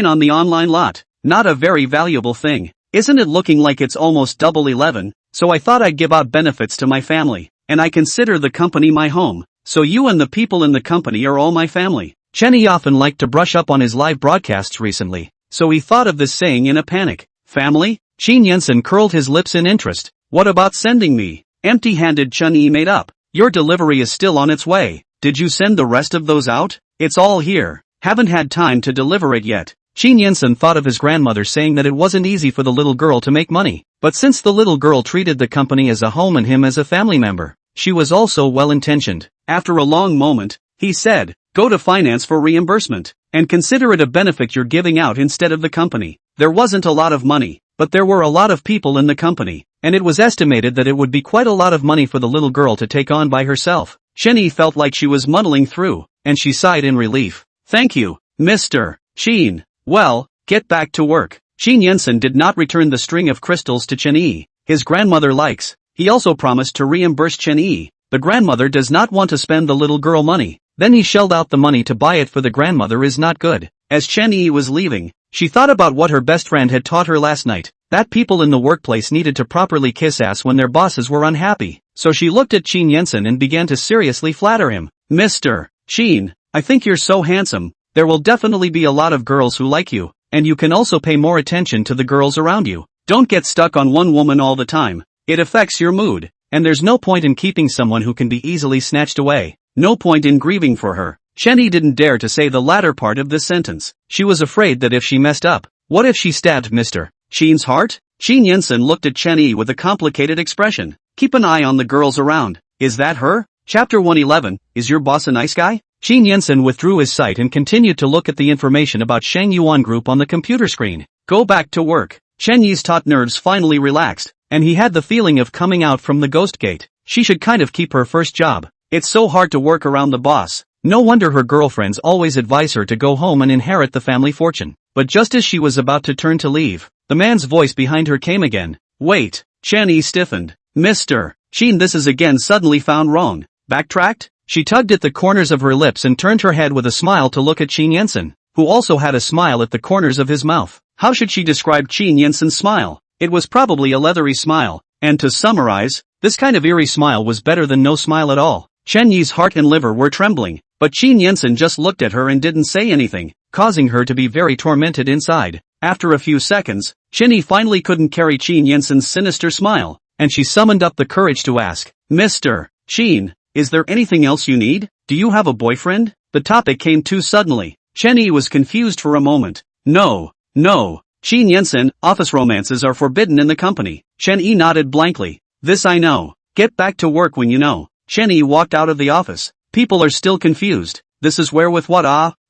on the online lot. Not a very valuable thing. Isn't it looking like it's almost double 11? So I thought I'd give out benefits to my family, and I consider the company my home. So you and the people in the company are all my family. Chen Yi often liked to brush up on his live broadcasts recently, so he thought of this saying in a panic. Family? Qin Yinsen curled his lips in interest. What about sending me? Empty-handed. Chen Yi made up. Your delivery is still on its way. Did you send the rest of those out? It's all here. Haven't had time to deliver it yet. Qin Yinsen thought of his grandmother saying that it wasn't easy for the little girl to make money, but since the little girl treated the company as a home and him as a family member, she was also well-intentioned. After a long moment, he said, go to finance for reimbursement, and consider it a benefit you're giving out instead of the company. There wasn't a lot of money, but there were a lot of people in the company, and it was estimated that it would be quite a lot of money for the little girl to take on by herself. Chen Yi felt like she was muddling through, and she sighed in relief. Thank you, Mr. Qin. Well, get back to work. Qin Yinsen did not return the string of crystals to Chen Yi. His grandmother likes. He also promised to reimburse Chen Yi. The grandmother does not want to spend the little girl money. Then he shelled out the money to buy it for the grandmother is not good. As Chen Yi was leaving, she thought about what her best friend had taught her last night, that people in the workplace needed to properly kiss ass when their bosses were unhappy. So she looked at Qin Yinsen and began to seriously flatter him. Mr. Qin, I think you're so handsome. There will definitely be a lot of girls who like you, and you can also pay more attention to the girls around you. Don't get stuck on one woman all the time. It affects your mood, and there's no point in keeping someone who can be easily snatched away. No point in grieving for her. Chen Yi didn't dare to say the latter part of this sentence. She was afraid that if she messed up, what if she stabbed Mr. Qin's heart? Qin Yinsen looked at Chen Yi with a complicated expression. Keep an eye on the girls around. Is that her? Chapter 111, is your boss a nice guy? Qin Yinsen withdrew his sight and continued to look at the information about Sheng Yuan Group on the computer screen. Go back to work. Chen Yi's taut nerves finally relaxed, and he had the feeling of coming out from the ghost gate. She should kind of keep her first job. It's so hard to work around the boss. No wonder her girlfriends always advise her to go home and inherit the family fortune. But just as she was about to turn to leave, the man's voice behind her came again. Wait, Chen-yi stiffened. Mr. Chin, this is again suddenly found wrong. Backtracked? She tugged at the corners of her lips and turned her head with a smile to look at Qin Yensen, who also had a smile at the corners of his mouth. How should she describe Qin Yensen's smile? It was probably a leathery smile, and to summarize, this kind of eerie smile was better than no smile at all. Chen Yi's heart and liver were trembling, but Qin Yensen just looked at her and didn't say anything, causing her to be very tormented inside. After a few seconds, Chen Yi finally couldn't carry Qin Yensen's sinister smile, and she summoned up the courage to ask, Mr. Qin, is there anything else you need? Do you have a boyfriend? The topic came too suddenly. Chen Yi was confused for a moment. No. Qin Yensen, office romances are forbidden in the company. Chen Yi nodded blankly. This I know. Get back to work when you know. Chen Yi walked out of the office. People are still confused. This is where with what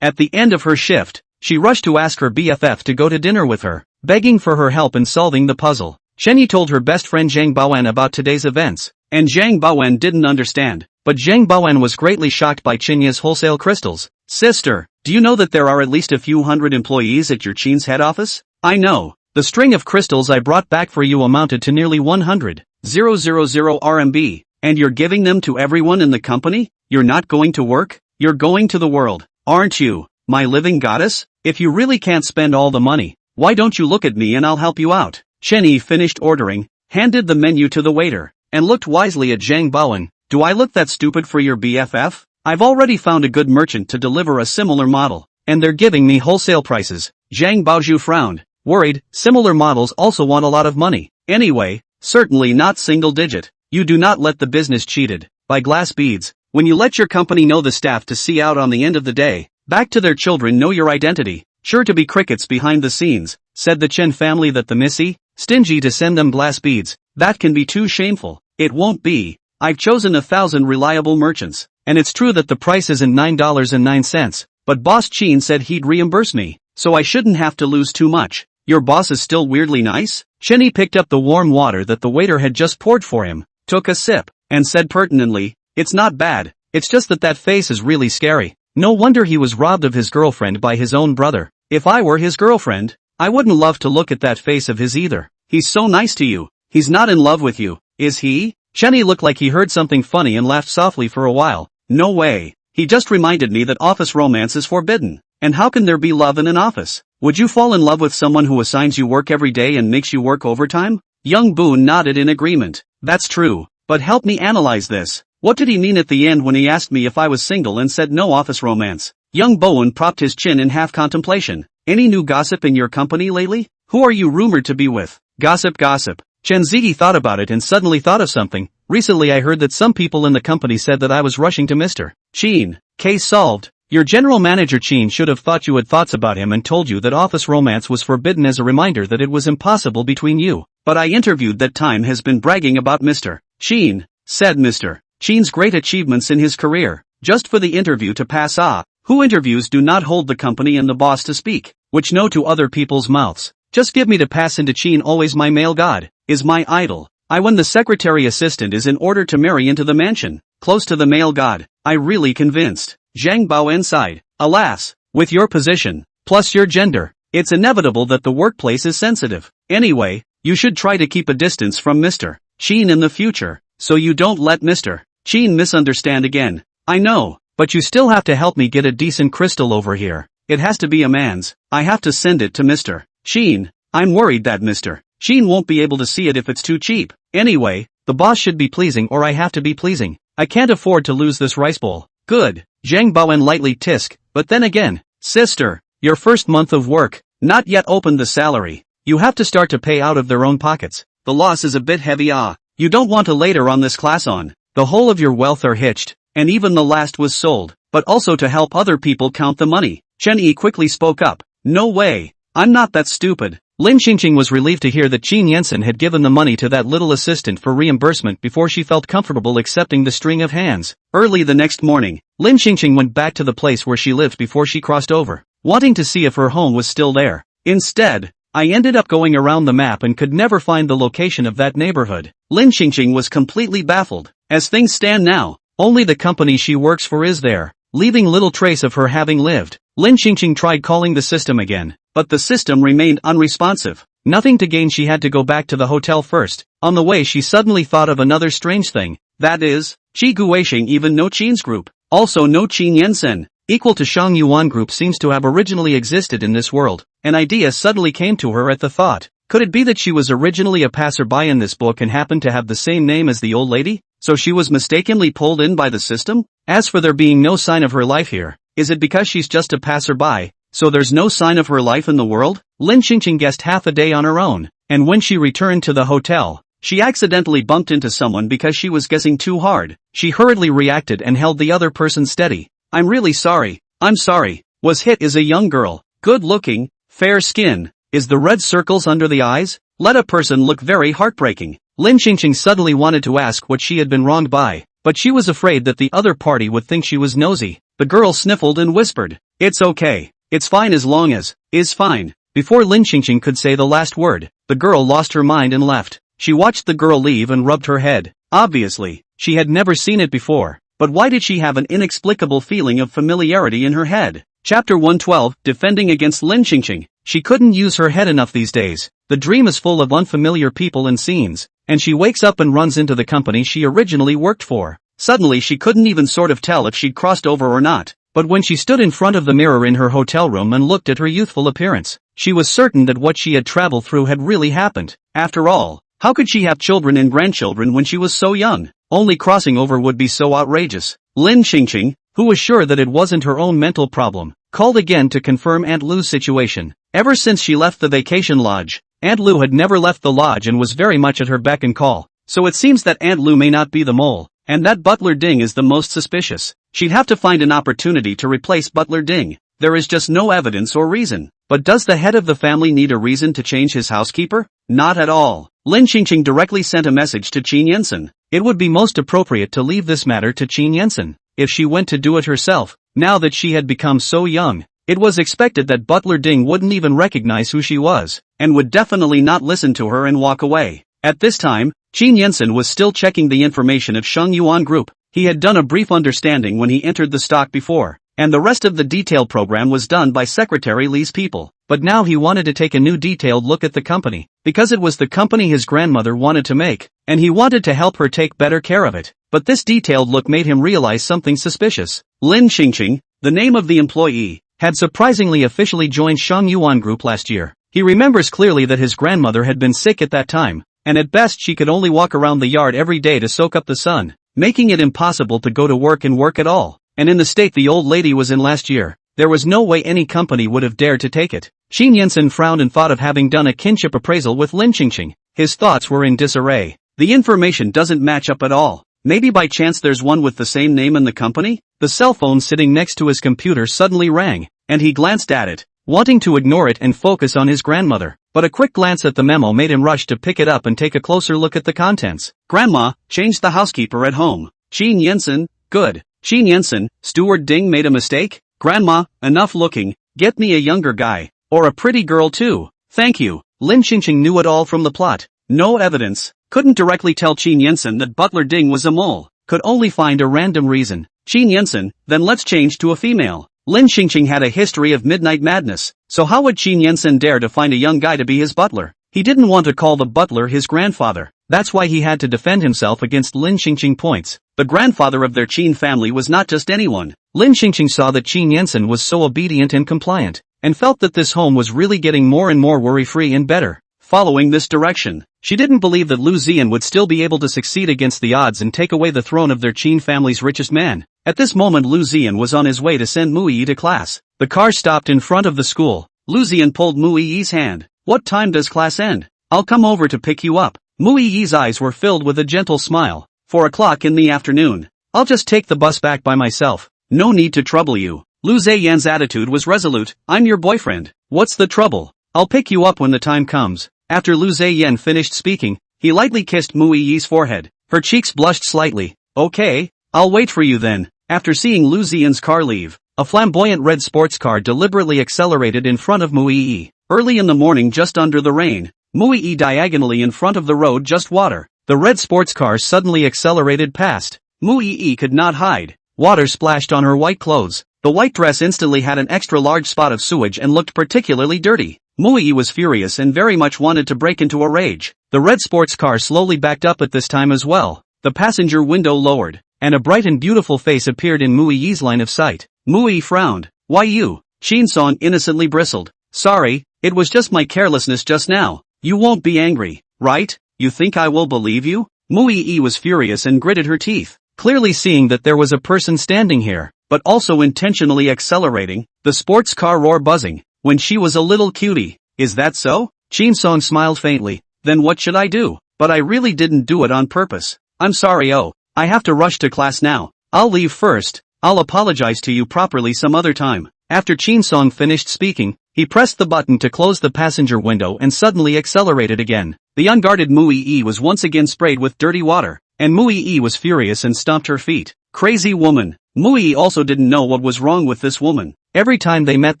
At the end of her shift, she rushed to ask her BFF to go to dinner with her, begging for her help in solving the puzzle. Chen Yi told her best friend Zhang Baoan about today's events, and Zhang Baoan didn't understand. But Zhang Baoan was greatly shocked by Qinya's wholesale crystals. Sister, do you know that there are at least a few hundred employees at your Qin's head office? I know. The string of crystals I brought back for you amounted to nearly 100,000 RMB, and you're giving them to everyone in the company? You're not going to work? You're going to the world, aren't you, my living goddess? If you really can't spend all the money, why don't you look at me and I'll help you out? Chen Yi finished ordering, handed the menu to the waiter, and looked wisely at Zhang Baoan. Do I look that stupid for your BFF? I've already found a good merchant to deliver a similar model, and they're giving me wholesale prices. Zhang Baozhu frowned, worried. Similar models also want a lot of money. Anyway, certainly not single digit. You do not let the business cheated by glass beads. When you let your company know the staff to see out on the end of the day, back to their children know your identity. Sure to be crickets behind the scenes, said the Chen family that the Missy, stingy to send them glass beads. That can be too shameful. It won't be. I've chosen 1,000 reliable merchants, and it's true that the price isn't $9.09, but Boss Qin said he'd reimburse me, so I shouldn't have to lose too much. Your boss is still weirdly nice? Chen Yi picked up the warm water that the waiter had just poured for him, took a sip, and said pertinently, it's not bad, it's just that face is really scary. No wonder he was robbed of his girlfriend by his own brother. If I were his girlfriend, I wouldn't love to look at that face of his either. He's so nice to you. He's not in love with you, is he? Chen Yi looked like he heard something funny and laughed softly for a while. No way. He just reminded me that office romance is forbidden. And how can there be love in an office? Would you fall in love with someone who assigns you work every day and makes you work overtime? Young Boon nodded in agreement. That's true. But help me analyze this. What did he mean at the end when he asked me if I was single and said no office romance? Young Bowen propped his chin in half contemplation. Any new gossip in your company lately? Who are you rumored to be with? Gossip. Chen Ziyi thought about it and suddenly thought of something. Recently I heard that some people in the company said that I was rushing to Mr. Qin. Case solved. Your general manager Qin should have thought you had thoughts about him and told you that office romance was forbidden as a reminder that it was impossible between you. But I interviewed that time has been bragging about Mr. Qin, said Mr. Qin's great achievements in his career, just for the interview to pass. Who interviews do not hold the company and the boss to speak, which no to other people's mouths. Just give me to pass into Qin always my male god, is my idol. I when the secretary assistant is in order to marry into the mansion, close to the male god, I really convinced. Zhang Baoan sighed. Alas, with your position, plus your gender, it's inevitable that the workplace is sensitive. Anyway, you should try to keep a distance from Mr. Qin in the future, so you don't let Mr. Qin misunderstand again. I know, but you still have to help me get a decent crystal over here. It has to be a man's. I have to send it to Mr. Qin. I'm worried that Mr. Qin won't be able to see it if it's too cheap. Anyway, the boss should be pleasing or I have to be pleasing. I can't afford to lose this rice bowl. Good. Zhang Baoan lightly tisk, but then again, sister, your first month of work, not yet opened the salary. You have to start to pay out of their own pockets. The loss is a bit heavy. You don't want to later on this class on. The whole of your wealth are hitched, and even the last was sold, but also to help other people count the money. Chen Yi quickly spoke up. No way. I'm not that stupid. Lin Xingqing was relieved to hear that Qin Yensen had given the money to that little assistant for reimbursement before she felt comfortable accepting the string of hands. Early the next morning, Lin Xingqing went back to the place where she lived before she crossed over, wanting to see if her home was still there. Instead, I ended up going around the map and could never find the location of that neighborhood. Lin Qingqing was completely baffled. As things stand now, only the company she works for is there, leaving little trace of her having lived. Lin Qingqing tried calling the system again, but the system remained unresponsive. Nothing to gain, she had to go back to the hotel first. On the way she suddenly thought of another strange thing. That is, Qi Guisheng even no Qin's group. Also no Qin Yensen, equal to Shang Yuan group seems to have originally existed in this world. An idea suddenly came to her at the thought. Could it be that she was originally a passerby in this book and happened to have the same name as the old lady? So she was mistakenly pulled in by the system? As for there being no sign of her life here, is it because she's just a passerby, so there's no sign of her life in the world? Lin Qingqing guessed half a day on her own, and when she returned to the hotel, she accidentally bumped into someone because she was guessing too hard. She hurriedly reacted and held the other person steady. I'm really sorry. I'm sorry. Was hit is a young girl, good looking, fair skin. Is the red circles under the eyes? Let a person look very heartbreaking. Lin Qingqing suddenly wanted to ask what she had been wronged by, but she was afraid that the other party would think she was nosy. The girl sniffled and whispered, "It's okay. It's fine as long as, is fine." Before Lin Qingqing could say the last word, the girl lost her mind and left. She watched the girl leave and rubbed her head. Obviously, she had never seen it before, but why did she have an inexplicable feeling of familiarity in her head? Chapter 112, Defending Against Lin Qingqing. She couldn't use her head enough these days. The dream is full of unfamiliar people and scenes, and she wakes up and runs into the company she originally worked for. Suddenly she couldn't even sort of tell if she'd crossed over or not. But when she stood in front of the mirror in her hotel room and looked at her youthful appearance, she was certain that what she had traveled through had really happened. After all, how could she have children and grandchildren when she was so young? Only crossing over would be so outrageous. Lin Qingqing, who was sure that it wasn't her own mental problem, called again to confirm Aunt Lu's situation. Ever since she left the vacation lodge, Aunt Lu had never left the lodge and was very much at her beck and call. So it seems that Aunt Lu may not be the mole, and that Butler Ding is the most suspicious. She'd have to find an opportunity to replace Butler Ding. There is just no evidence or reason. But does the head of the family need a reason to change his housekeeper? Not at all. Lin Qingqing directly sent a message to Qin Yensen. It would be most appropriate to leave this matter to Qin Yensen, if she went to do it herself. Now that she had become so young, it was expected that Butler Ding wouldn't even recognize who she was, and would definitely not listen to her and walk away. At this time, Qin Yensen was still checking the information of Sheng Yuan Group. He had done a brief understanding when he entered the stock before, and the rest of the detailed program was done by Secretary Li's people. But now he wanted to take a new detailed look at the company, because it was the company his grandmother wanted to make, and he wanted to help her take better care of it. But this detailed look made him realize something suspicious. Lin Qingqing, the name of the employee, had surprisingly officially joined Sheng Yuan Group last year. He remembers clearly that his grandmother had been sick at that time, and at best she could only walk around the yard every day to soak up the sun, making it impossible to go to work and work at all. And in the state the old lady was in last year, there was no way any company would have dared to take it. Qin Yensen frowned and thought of having done a kinship appraisal with Lin Qingqing. His thoughts were in disarray. The information doesn't match up at all. Maybe by chance there's one with the same name in the company? The cell phone sitting next to his computer suddenly rang, and he glanced at it, wanting to ignore it and focus on his grandmother. But a quick glance at the memo made him rush to pick it up and take a closer look at the contents. Grandma, changed the housekeeper at home. Qin Yensen, good. Qin Yensen, Steward Ding made a mistake? Grandma, enough looking, get me a younger guy. Or a pretty girl too. Thank you. Lin Qingqing knew it all from the plot. No evidence. Couldn't directly tell Qin Yensen that Butler Ding was a mole. Could only find a random reason. Qin Yensen, then let's change to a female. Lin Qingqing had a history of midnight madness, so how would Qin Yensen dare to find a young guy to be his butler? He didn't want to call the butler his grandfather. That's why he had to defend himself against Lin Qingqing points. The grandfather of their Qin family was not just anyone. Lin Qingqing saw that Qin Yensen was so obedient and compliant, and felt that this home was really getting more and more worry-free and better. Following this direction, she didn't believe that Lu Ziyan would still be able to succeed against the odds and take away the throne of their Qin family's richest man. At this moment Lu Ziyan was on his way to send Mu Yi to class. The car stopped in front of the school. Lu Ziyan pulled Mu Yi's hand. What time does class end? I'll come over to pick you up. Mu Yi's eyes were filled with a gentle smile. 4 o'clock in the afternoon. I'll just take the bus back by myself. No need to trouble you. Lu Ziyan's attitude was resolute. I'm your boyfriend. What's the trouble? I'll pick you up when the time comes. After Lu Ziyan finished speaking, he lightly kissed Mu Yi's forehead. Her cheeks blushed slightly. Okay, I'll wait for you then. After seeing Lu Ziyan's car leave, a flamboyant red sports car deliberately accelerated in front of Mu Yi. Early in the morning just under the rain, Mui diagonally in front of the road just water. The red sports car suddenly accelerated past. Mui could not hide. Water splashed on her white clothes. The white dress instantly had an extra large spot of sewage and looked particularly dirty. Mui was furious and very much wanted to break into a rage. The red sports car slowly backed up at this time as well. The passenger window lowered, and a bright and beautiful face appeared in Mui's line of sight. Mui frowned. Why you? Shin-song innocently bristled. Sorry, it was just my carelessness just now. You won't be angry, right? You think I will believe you? Mui was furious and gritted her teeth, clearly seeing that there was a person standing here, but also intentionally accelerating, the sports car roar buzzing, when she was a little cutie. Is that so? Shin-song smiled faintly. Then what should I do? But I really didn't do it on purpose. I'm sorry. Oh, I have to rush to class now. I'll leave first. I'll apologize to you properly some other time. After Shin-song finished speaking, he pressed the button to close the passenger window and suddenly accelerated again. The unguarded Mui was once again sprayed with dirty water, and Mui was furious and stomped her feet. Crazy woman. Mui also didn't know what was wrong with this woman. Every time they met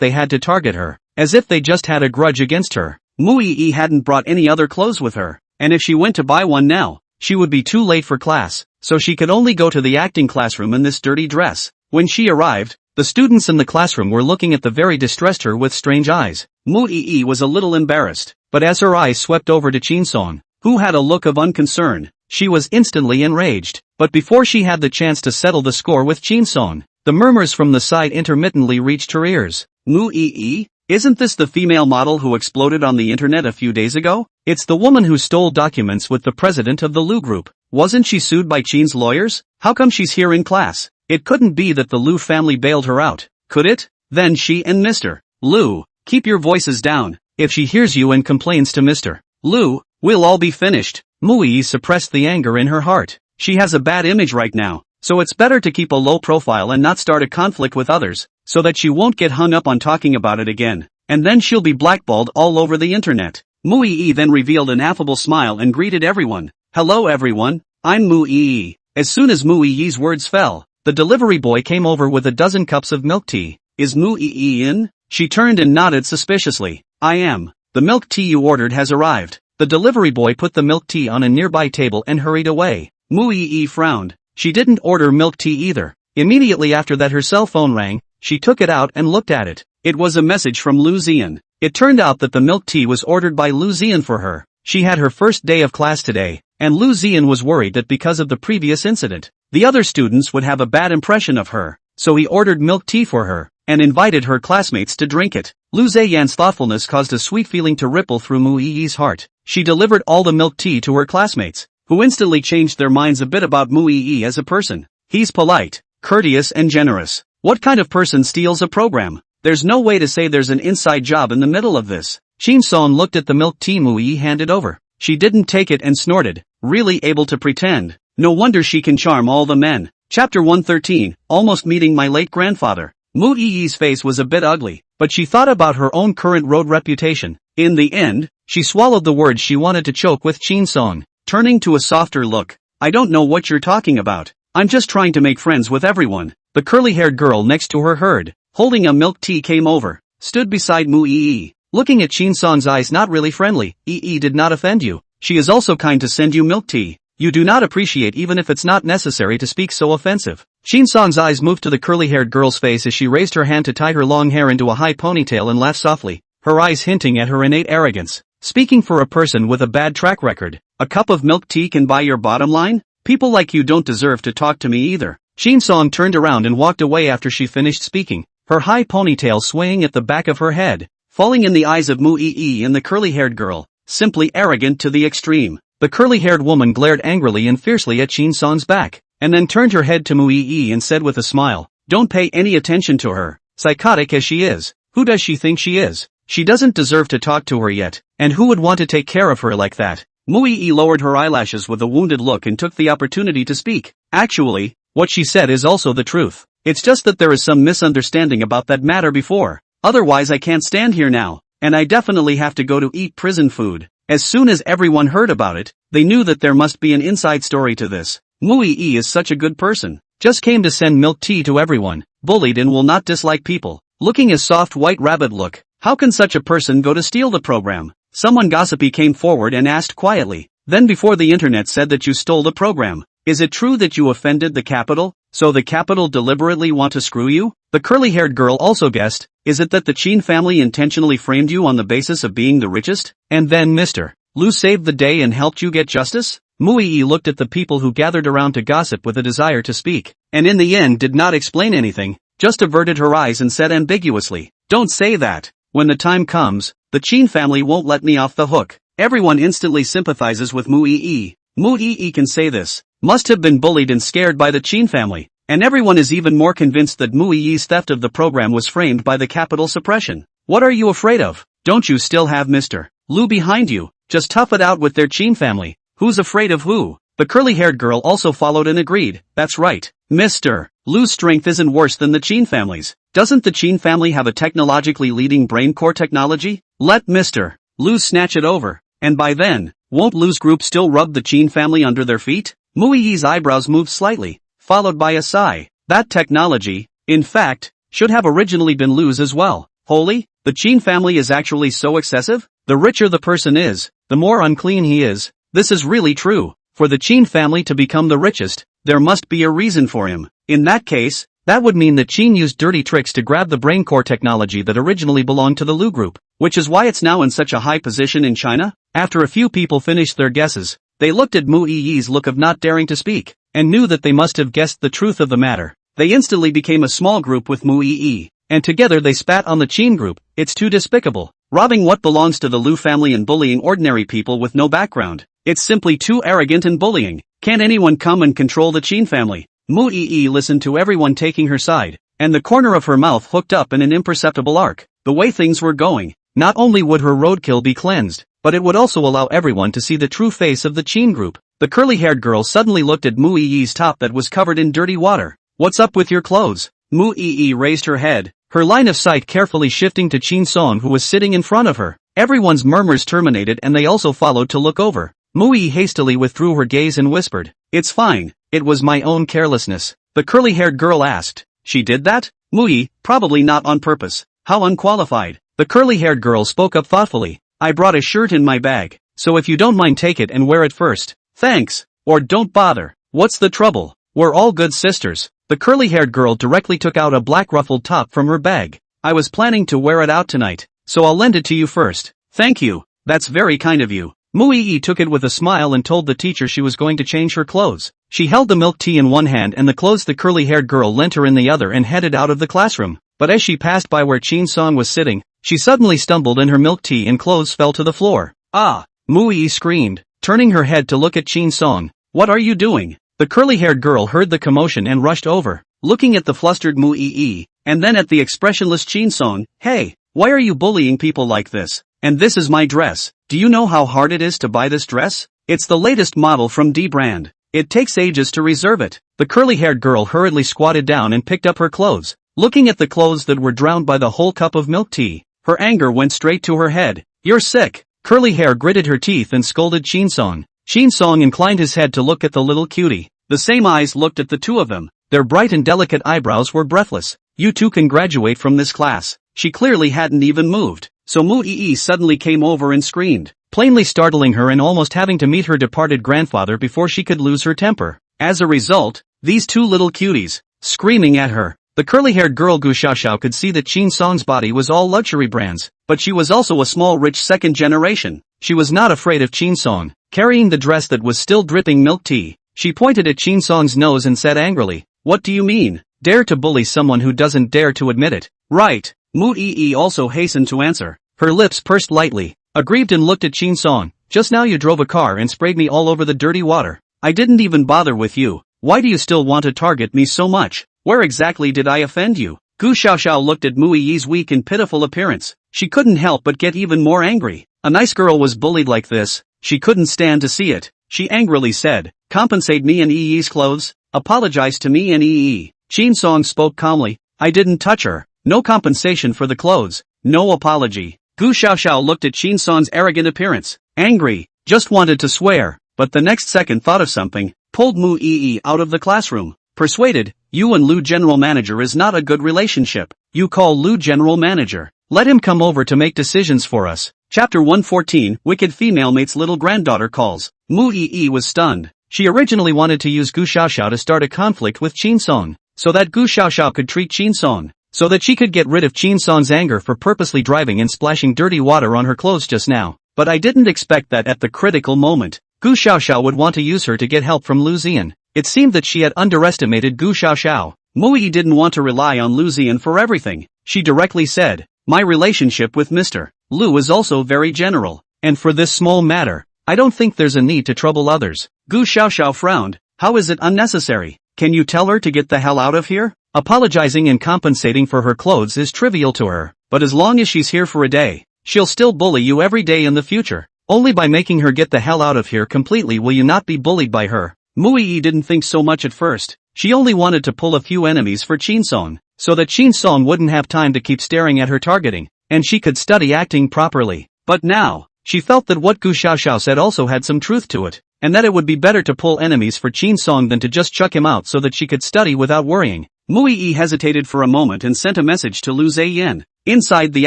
they had to target her, as if they just had a grudge against her. Mui hadn't brought any other clothes with her, and if she went to buy one now, she would be too late for class, so she could only go to the acting classroom in this dirty dress. When she arrived, the students in the classroom were looking at the very distressed her with strange eyes. Mui was a little embarrassed, but as her eyes swept over to Shin-song, who had a look of unconcern, she was instantly enraged. But before she had the chance to settle the score with Shin-song, the murmurs from the side intermittently reached her ears. Mui? Isn't this the female model who exploded on the internet a few days ago? It's the woman who stole documents with the president of the Lu group. Wasn't she sued by Chin's lawyers? How come she's here in class? It couldn't be that the Lu family bailed her out, could it? Then she and Mr. Lu, keep your voices down. If she hears you and complains to Mr. Lu, we'll all be finished. Mui suppressed the anger in her heart. She has a bad image right now, so it's better to keep a low profile and not start a conflict with others, so that she won't get hung up on talking about it again, and then she'll be blackballed all over the internet. Mui then revealed an affable smile and greeted everyone. Hello everyone, I'm Mui. As soon as Mui's words fell, the delivery boy came over with a dozen cups of milk tea. Is Mui in? She turned and nodded suspiciously. I am. The milk tea you ordered has arrived. The delivery boy put the milk tea on a nearby table and hurried away. Mui frowned. She didn't order milk tea either. Immediately after that her cell phone rang. She took it out and looked at it. It was a message from Lu Zian. It turned out that the milk tea was ordered by Lu Zian for her. She had her first day of class today, and Lu Zian was worried that because of the previous incident, the other students would have a bad impression of her, so he ordered milk tea for her, and invited her classmates to drink it. Lu Ziyan's thoughtfulness caused a sweet feeling to ripple through Mui's heart. She delivered all the milk tea to her classmates, who instantly changed their minds a bit about Mui as a person. He's polite, courteous and generous. What kind of person steals a program? There's no way to say there's an inside job in the middle of this. Shin-song looked at the milk tea Mui handed over. She didn't take it and snorted, really able to pretend. No wonder she can charm all the men. Chapter 113, Almost Meeting My Late Grandfather. Mui's face was a bit ugly, but she thought about her own current road reputation. In the end, she swallowed the words she wanted to choke with Shin-song, turning to a softer look. I don't know what you're talking about. I'm just trying to make friends with everyone. The curly-haired girl next to her heard, holding a milk tea came over, stood beside Mui. Looking at Shin-song's eyes not really friendly. Did not offend you. She is also kind to send you milk tea. You do not appreciate even if it's not necessary to speak so offensive. Shin-song's eyes moved to the curly-haired girl's face as she raised her hand to tie her long hair into a high ponytail and laughed softly, her eyes hinting at her innate arrogance. Speaking for a person with a bad track record, a cup of milk tea can buy your bottom line? People like you don't deserve to talk to me either. Shin-song turned around and walked away after she finished speaking, her high ponytail swaying at the back of her head, falling in the eyes of Mui and the curly-haired girl, simply arrogant to the extreme. The curly-haired woman glared angrily and fiercely at Shin-song's back, and then turned her head to Mui and said with a smile, don't pay any attention to her, psychotic as she is. Who does she think she is? She doesn't deserve to talk to her yet, and who would want to take care of her like that? Mui lowered her eyelashes with a wounded look and took the opportunity to speak. Actually, what she said is also the truth. It's just that there is some misunderstanding about that matter before. Otherwise I can't stand here now, and I definitely have to go to eat prison food. As soon as everyone heard about it, they knew that there must be an inside story to this. Mui is such a good person. Just came to send milk tea to everyone, bullied and will not dislike people. Looking as soft white rabbit look, How can such a person go to steal the program? Someone gossipy came forward and asked quietly. Then before the internet said that you stole the program. Is it true that you offended the capital? So the capital deliberately want to screw you? The curly-haired girl also guessed. Is it that the Chin family intentionally framed you on the basis of being the richest? And then Mr. Lu saved the day and helped you get justice? Muii looked at the people who gathered around to gossip with a desire to speak, and in the end did not explain anything, just averted her eyes and said ambiguously, "Don't say that. When the time comes, the Chin family won't let me off the hook." Everyone instantly sympathizes with Muii. Muii can say this. Must have been bullied and scared by the Chin family, and everyone is even more convinced that Muii's theft of the program was framed by the capital suppression. What are you afraid of? Don't you still have Mr. Lu behind you? Just tough it out with their Chin family. Who's afraid of who? The curly-haired girl also followed and agreed. That's right. Mr. Lu's strength isn't worse than the Chin family's. Doesn't the Chin family have a technologically leading brain core technology? Let Mr. Lu snatch it over. And by then, won't Lu's group still rub the Chin family under their feet? Muii's eyebrows moved slightly, followed by a sigh. That technology, in fact, should have originally been Lu's as well. Holy, the Chin family is actually so excessive? The richer the person is, the more unclean he is. This is really true. For the Chin family to become the richest, there must be a reason for him. In that case, that would mean that Chin used dirty tricks to grab the brain core technology that originally belonged to the Lu group, which is why it's now in such a high position in China. After a few people finished their guesses, they looked at Muii's look of not daring to speak, and knew that they must have guessed the truth of the matter. They instantly became a small group with Muii, and together they spat on the Chin group. It's too despicable. Robbing what belongs to the Lu family and bullying ordinary people with no background. It's simply too arrogant and bullying. Can't anyone come and control the Chin family? Muii listened to everyone taking her side, and the corner of her mouth hooked up in an imperceptible arc. The way things were going, not only would her roadkill be cleansed, but it would also allow everyone to see the true face of the Chin group. The curly-haired girl suddenly looked at Muii's top that was covered in dirty water. What's up with your clothes? Muii raised her head, her line of sight carefully shifting to Chin Song who was sitting in front of her. Everyone's murmurs terminated and they also followed to look over. Muii hastily withdrew her gaze and whispered, "It's fine, it was my own carelessness." The curly-haired girl asked, "She did that?" Muii, probably not on purpose. How unqualified. The curly-haired girl spoke up thoughtfully. "I brought a shirt in my bag, so if you don't mind take it and wear it first. Thanks. Or don't bother. What's the trouble? We're all good sisters." The curly-haired girl directly took out a black ruffled top from her bag. "I was planning to wear it out tonight, so I'll lend it to you first." "Thank you. That's very kind of you." Muii took it with a smile and told the teacher she was going to change her clothes. She held the milk tea in one hand and the clothes the curly-haired girl lent her in the other and headed out of the classroom. But as she passed by where Chin Song was sitting, she suddenly stumbled and her milk tea and clothes fell to the floor. "Ah!" Muii screamed, turning her head to look at Chin Song. "What are you doing?" The curly-haired girl heard the commotion and rushed over, looking at the flustered Muii, and then at the expressionless Chin Song. "Hey, why are you bullying people like this? And this is my dress. Do you know how hard it is to buy this dress? It's the latest model from D brand. It takes ages to reserve it." The curly-haired girl hurriedly squatted down and picked up her clothes, looking at the clothes that were drowned by the whole cup of milk tea. Her anger went straight to her head. "You're sick." Curly Hair gritted her teeth and scolded Chin Song. Chin Song inclined his head to look at the little cutie. The same eyes looked at the two of them. Their bright and delicate eyebrows were breathless. "You two can graduate from this class." She clearly hadn't even moved. So Muii suddenly came over and screamed, plainly startling her and almost having to meet her departed grandfather before she could lose her temper. As a result, these two little cuties, screaming at her. The curly-haired girl Gu Xiaoxiao could see that Chin Song's body was all luxury brands, but she was also a small rich second generation. She was not afraid of Chin Song. Carrying the dress that was still dripping milk tea, she pointed at Chin Song's nose and said angrily, "What do you mean? Dare to bully someone who doesn't dare to admit it?" "Right." Muii also hastened to answer. Her lips pursed lightly, aggrieved and looked at Chin Song. "Just now you drove a car and sprayed me all over the dirty water. I didn't even bother with you. Why do you still want to target me so much? Where exactly did I offend you?" Gu Xiaoxiao looked at Muii's weak and pitiful appearance. She couldn't help but get even more angry. A nice girl was bullied like this. She couldn't stand to see it. She angrily said, "Compensate me and Yi's clothes. Apologize to me and Yi." Chin Song spoke calmly. "I didn't touch her. No compensation for the clothes. No apology." Gu Xiaoxiao looked at Chin Song's arrogant appearance, angry, just wanted to swear, but the next second thought of something, pulled Muii out of the classroom. Persuaded, "You and Lu general manager is not a good relationship. You call Lu general manager. Let him come over to make decisions for us. Chapter 114, Wicked Female Mate's Little Granddaughter Calls. Mu Yi was stunned. She originally wanted to use Gu Xiaoxiao to start a conflict with Qin Song, so that Gu Xiaoxiao could treat Qin Song, so that she could get rid of Qin Song's anger for purposely driving and splashing dirty water on her clothes just now. But I didn't expect that at the critical moment, Gu Xiaoxiao would want to use her to get help from Lu Ziyan. It seemed that she had underestimated Gu Xiaoxiao. Mu Yi didn't want to rely on Lu Ziyan for everything. She directly said, "My relationship with Mr. Lu is also very general, and for this small matter, I don't think there's a need to trouble others." Gu Xiaoxiao frowned. "How is it unnecessary? Can you tell her to get the hell out of here? Apologizing and compensating for her clothes is trivial to her, but as long as she's here for a day, she'll still bully you every day in the future. Only by making her get the hell out of here completely will you not be bullied by her." Mu Yi didn't think so much at first. She only wanted to pull a few enemies for Qin Song, so that Qin Song wouldn't have time to keep staring at her targeting, and she could study acting properly. But now, she felt that what Gu Xiaoxiao said also had some truth to it, and that it would be better to pull enemies for Qin Song than to just chuck him out so that she could study without worrying. Mu Yi hesitated for a moment and sent a message to Lu Ziyan. Inside the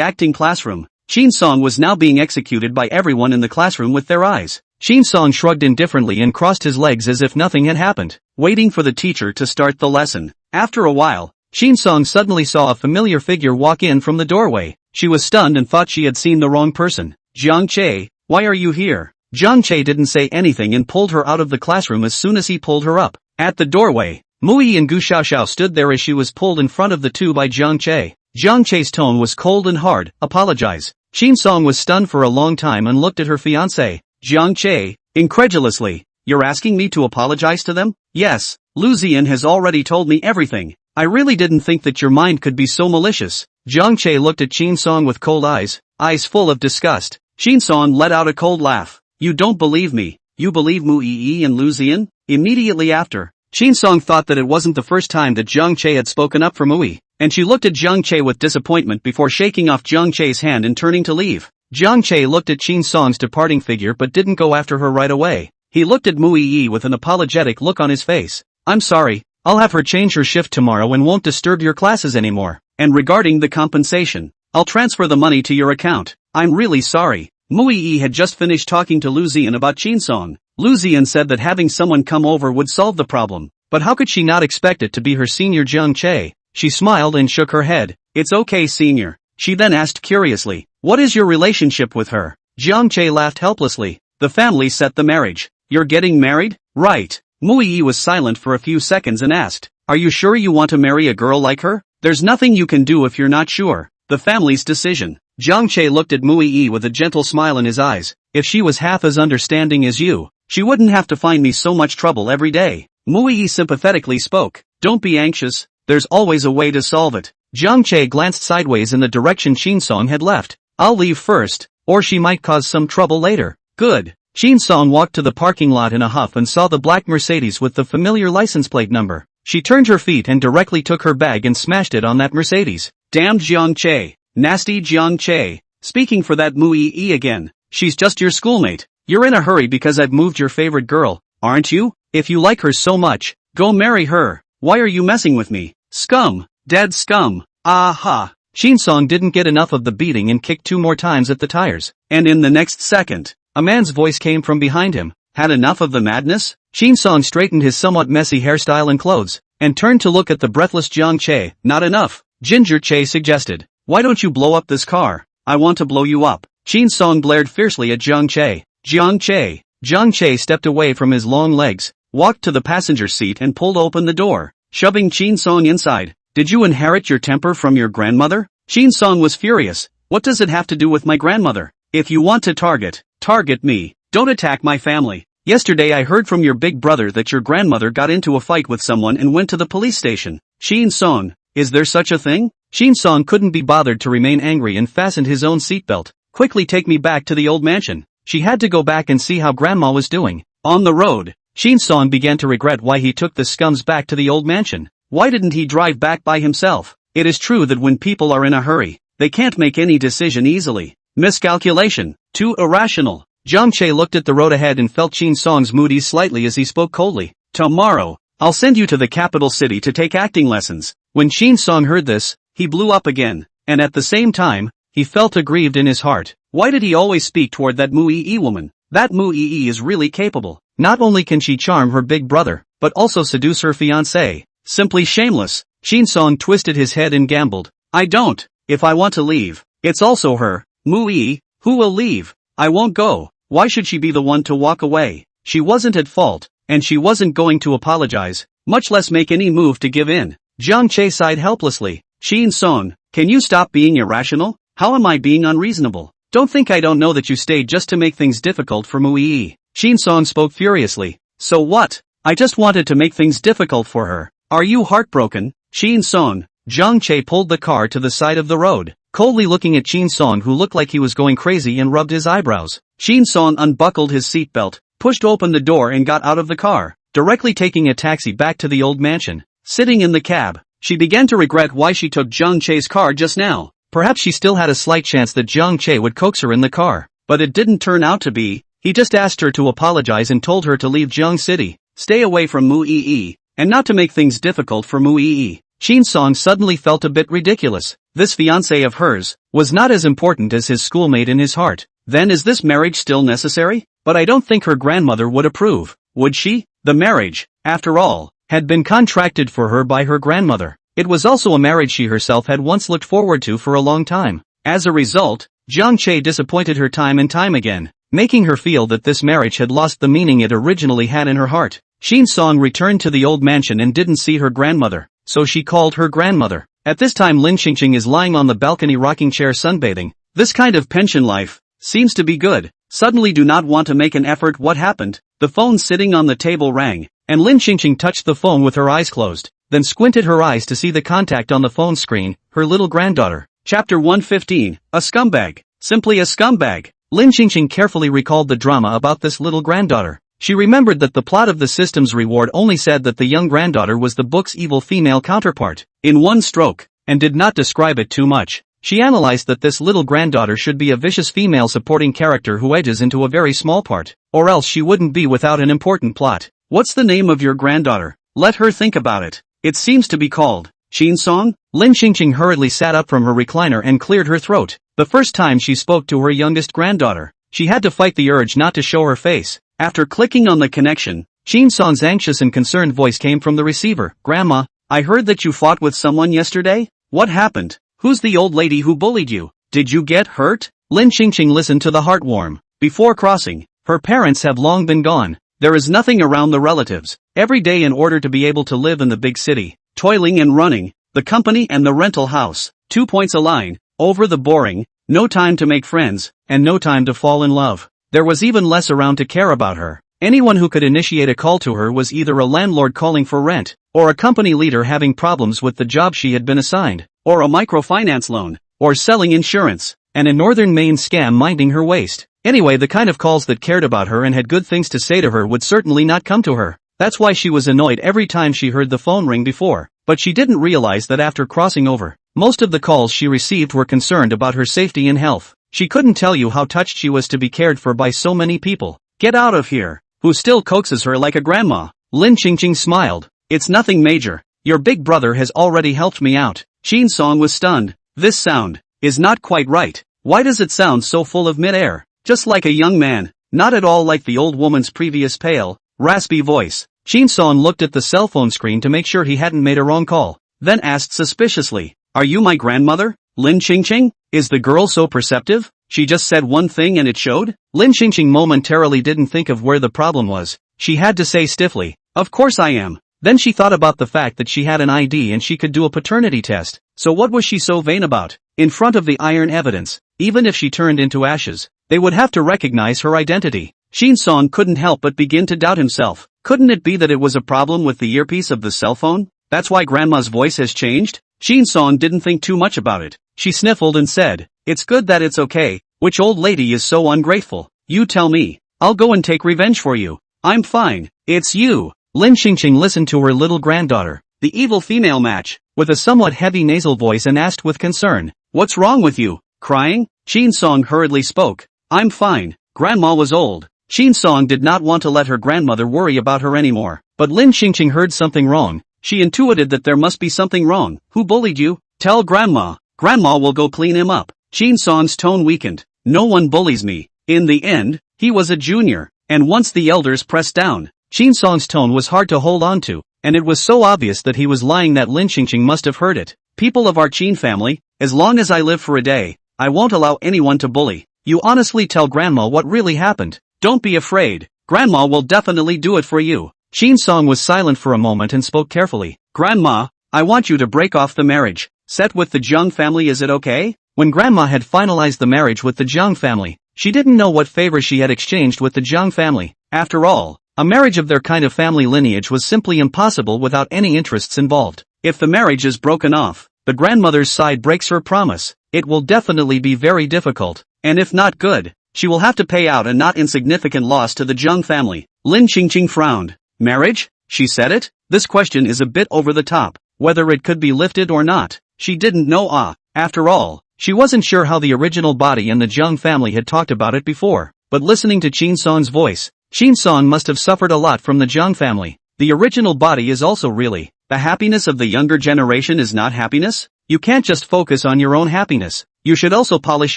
acting classroom, Qin Song was now being executed by everyone in the classroom with their eyes. Qin Song shrugged indifferently and crossed his legs as if nothing had happened, waiting for the teacher to start the lesson. After a while, Qin Song suddenly saw a familiar figure walk in from the doorway. She was stunned and thought she had seen the wrong person. "Jiang Che, why are you here?" Jiang Che didn't say anything and pulled her out of the classroom as soon as he pulled her up. At the doorway, Mu Yi and Gu Xiaoxiao stood there as she was pulled in front of the two by Jiang Che. Jiang Che's tone was cold and hard. "Apologize." Qin Song was stunned for a long time and looked at her fiancé, Jiang Che, incredulously. "You're asking me to apologize to them?" "Yes, Lu Ziyan has already told me everything. I really didn't think that your mind could be so malicious." Jiang Che looked at Qin Song with cold eyes full of disgust. Qin Song let out a cold laugh. "You don't believe me. You believe Mu Yi and Lu Ziyan?" Immediately after, Qin Song thought that it wasn't the first time that Jiang Che had spoken up for Mu Yi, and she looked at Jiang Che with disappointment before shaking off Jiang Che's hand and turning to leave. Jiang Che looked at Qin Song's departing figure but didn't go after her right away. He looked at Mu Yi with an apologetic look on his face. "I'm sorry, I'll have her change her shift tomorrow and won't disturb your classes anymore. And regarding the compensation, I'll transfer the money to your account. I'm really sorry." Mu Yi had just finished talking to Lu Ziyan about Qin Song. Lu Ziyan said that having someone come over would solve the problem, but how could she not expect it to be her senior Jiang Che? She smiled and shook her head. "It's okay, senior." She then asked curiously, "What is your relationship with her?" Jiang Che laughed helplessly. "The family set the marriage." "You're getting married?" "Right." Mu Yi was silent for a few seconds and asked, "Are you sure you want to marry a girl like her?" "There's nothing you can do if you're not sure. The family's decision." Jiang Che looked at Mu Yi with a gentle smile in his eyes. "If she was half as understanding as you, she wouldn't have to find me so much trouble every day." Mu Yi sympathetically spoke. "Don't be anxious. There's always a way to solve it." Jiang Che glanced sideways in the direction Qin Song had left. "I'll leave first, or she might cause some trouble later." "Good." Qin Song walked to the parking lot in a huff and saw the black Mercedes with the familiar license plate number. She turned her feet and directly took her bag and smashed it on that Mercedes. "Damned Jiang Che. Nasty Jiang Che. Speaking for that Mu Yi again. She's just your schoolmate. You're in a hurry because I've moved your favorite girl, aren't you? If you like her so much, go marry her. Why are you messing with me? Scum. Dead scum." "Aha." Qin Song didn't get enough of the beating and kicked 2 more times at the tires. And in the next second, a man's voice came from behind him. "Had enough of the madness?" Qin Song straightened his somewhat messy hairstyle and clothes, and turned to look at the breathless Jiang Che. "Not enough," Ginger Che suggested. "Why don't you blow up this car?" "I want to blow you up." Qin Song glared fiercely at Jiang Che. "Jiang Che." Jiang Che stepped away from his long legs, walked to the passenger seat and pulled open the door, shoving Qin Song inside. "Did you inherit your temper from your grandmother?" Qin Song was furious. "What does it have to do with my grandmother? If you want to target me. Don't attack my family. Yesterday I heard from your big brother that your grandmother got into a fight with someone and went to the police station." "Qin Song, is there such a thing?" Qin Song couldn't be bothered to remain angry and fastened his own seatbelt. "Quickly take me back to the old mansion." She had to go back and see how grandma was doing. On the road, Qin Song began to regret why he took the scums back to the old mansion. Why didn't he drive back by himself? It is true that when people are in a hurry, they can't make any decision easily. Miscalculation. Too irrational. Jiang Che looked at the road ahead and felt Qin Song's mood ease slightly as he spoke coldly. "Tomorrow, I'll send you to the capital city to take acting lessons." When Qin Song heard this, he blew up again, and at the same time, he felt aggrieved in his heart. Why did he always speak toward that Mu-ee woman? That Mu-ee is really capable. Not only can she charm her big brother, but also seduce her fiancé. Simply shameless. Shin-song twisted his head and gambled. I don't. If I want to leave, it's also her. Mu-ee, who will leave? I won't go. Why should she be the one to walk away? She wasn't at fault, and she wasn't going to apologize, much less make any move to give in. Jiang Che sighed helplessly. Shin-song, can you stop being irrational? How am I being unreasonable? Don't think I don't know that you stayed just to make things difficult for Mu-ee. Shin-song spoke furiously. So what? I just wanted to make things difficult for her. Are you heartbroken? Shin-song. Jiang Che pulled the car to the side of the road, coldly looking at Shin-song, who looked like he was going crazy, and rubbed his eyebrows. Shin-song unbuckled his seatbelt, pushed open the door and got out of the car, directly taking a taxi back to the old mansion. Sitting in the cab, she began to regret why she took Jiang Che's car just now. Perhaps she still had a slight chance that Jiang Che would coax her in the car, but it didn't turn out to be. He just asked her to apologize and told her to leave Jiang City, stay away from Mu-ee, and not to make things difficult for Mu-ee. Shin-song suddenly felt a bit ridiculous. This fiancé of hers was not as important as his schoolmate in his heart. Then is this marriage still necessary? But I don't think her grandmother would approve, would she? The marriage, after all, had been contracted for her by her grandmother. It was also a marriage she herself had once looked forward to for a long time. As a result, Jiang Che disappointed her time and time again, making her feel that this marriage had lost the meaning it originally had in her heart. Shin-song returned to the old mansion and didn't see her grandmother, so she called her grandmother. At this time Lin Qingqing is lying on the balcony rocking chair sunbathing. This kind of pension life seems to be good. Suddenly do not want to make an effort. What happened? The phone sitting on the table rang, and Lin Qingqing touched the phone with her eyes closed, then squinted her eyes to see the contact on the phone screen, her little granddaughter. Chapter 115, A Scumbag. Simply a scumbag. Lin Qingqing carefully recalled the drama about this little granddaughter. She remembered that the plot of the system's reward only said that the young granddaughter was the book's evil female counterpart, in one stroke, and did not describe it too much. She analyzed that this little granddaughter should be a vicious female supporting character who edges into a very small part, or else she wouldn't be without an important plot. What's the name of your granddaughter? Let her think about it. It seems to be called Shin-song? Lin Qingqing hurriedly sat up from her recliner and cleared her throat. The first time she spoke to her youngest granddaughter, she had to fight the urge not to show her face. After clicking on the connection, Shin-song's anxious and concerned voice came from the receiver. Grandma, I heard that you fought with someone yesterday? What happened? Who's the old lady who bullied you? Did you get hurt? Lin Qingqing listened to the heartwarm. Before crossing, her parents have long been gone. There is nothing around the relatives. Every day in order to be able to live in the big city, toiling and running, the company and the rental house, 2 points a line, over the boring, no time to make friends, and no time to fall in love. There was even less around to care about her. Anyone who could initiate a call to her was either a landlord calling for rent, or a company leader having problems with the job she had been assigned, or a microfinance loan, or selling insurance, and a northern Maine scam minding her waist. Anyway, the kind of calls that cared about her and had good things to say to her would certainly not come to her. That's why she was annoyed every time she heard the phone ring before. But she didn't realize that after crossing over, most of the calls she received were concerned about her safety and health. She couldn't tell you how touched she was to be cared for by so many people. Get out of here. Who still coaxes her like a grandma? Lin Qingqing smiled. It's nothing major. Your big brother has already helped me out. Shin-song was stunned. This sound is not quite right. Why does it sound so full of mid-air? Just like a young man, not at all like the old woman's previous pale, raspy voice. Shin-song looked at the cell phone screen to make sure he hadn't made a wrong call, then asked suspiciously, Are you my grandmother, Lin Qingqing? Is the girl so perceptive? She just said one thing and it showed? Lin Qingqing momentarily didn't think of where the problem was. She had to say stiffly, Of course I am. Then she thought about the fact that she had an ID and she could do a paternity test. So what was she so vain about? In front of the iron evidence, even if she turned into ashes, they would have to recognize her identity. Shin-song couldn't help but begin to doubt himself. Couldn't it be that it was a problem with the earpiece of the cell phone? That's why Grandma's voice has changed? Shin-song didn't think too much about it. She sniffled and said, It's good that it's okay. Which old lady is so ungrateful? You tell me. I'll go and take revenge for you. I'm fine. It's you. Lin Qingqing listened to her little granddaughter, the evil female match, with a somewhat heavy nasal voice and asked with concern, What's wrong with you? Crying? Shin-song hurriedly spoke. I'm fine. Grandma was old. Shin-song did not want to let her grandmother worry about her anymore. But Lin Qingqing heard something wrong. She intuited that there must be something wrong. Who bullied you? Tell Grandma. Grandma will go clean him up. Chin Song's tone weakened. No one bullies me. In the end, he was a junior, and once the elders pressed down, Chin Song's tone was hard to hold on to, and it was so obvious that he was lying that Lin Qingqing must have heard it. People of our Qin family, as long as I live for a day, I won't allow anyone to bully. You honestly tell Grandma what really happened. Don't be afraid. Grandma will definitely do it for you. Chin Song was silent for a moment and spoke carefully. Grandma, I want you to break off the marriage. Set with the Zhang family, is it okay? When Grandma had finalized the marriage with the Zhang family, she didn't know what favors she had exchanged with the Zhang family. After all, a marriage of their kind of family lineage was simply impossible without any interests involved. If the marriage is broken off, the grandmother's side breaks her promise. It will definitely be very difficult, and if not good, she will have to pay out a not insignificant loss to the Zhang family. Lin Qingqing frowned. Marriage? She said it? This question is a bit over the top. Whether it could be lifted or not, she didn't know. After all, she wasn't sure how the original body and the Zhang family had talked about it before, but listening to Chin Song's voice, Chin Song must have suffered a lot from the Zhang family. The original body is also really, the happiness of the younger generation is not happiness? You can't just focus on your own happiness. You should also polish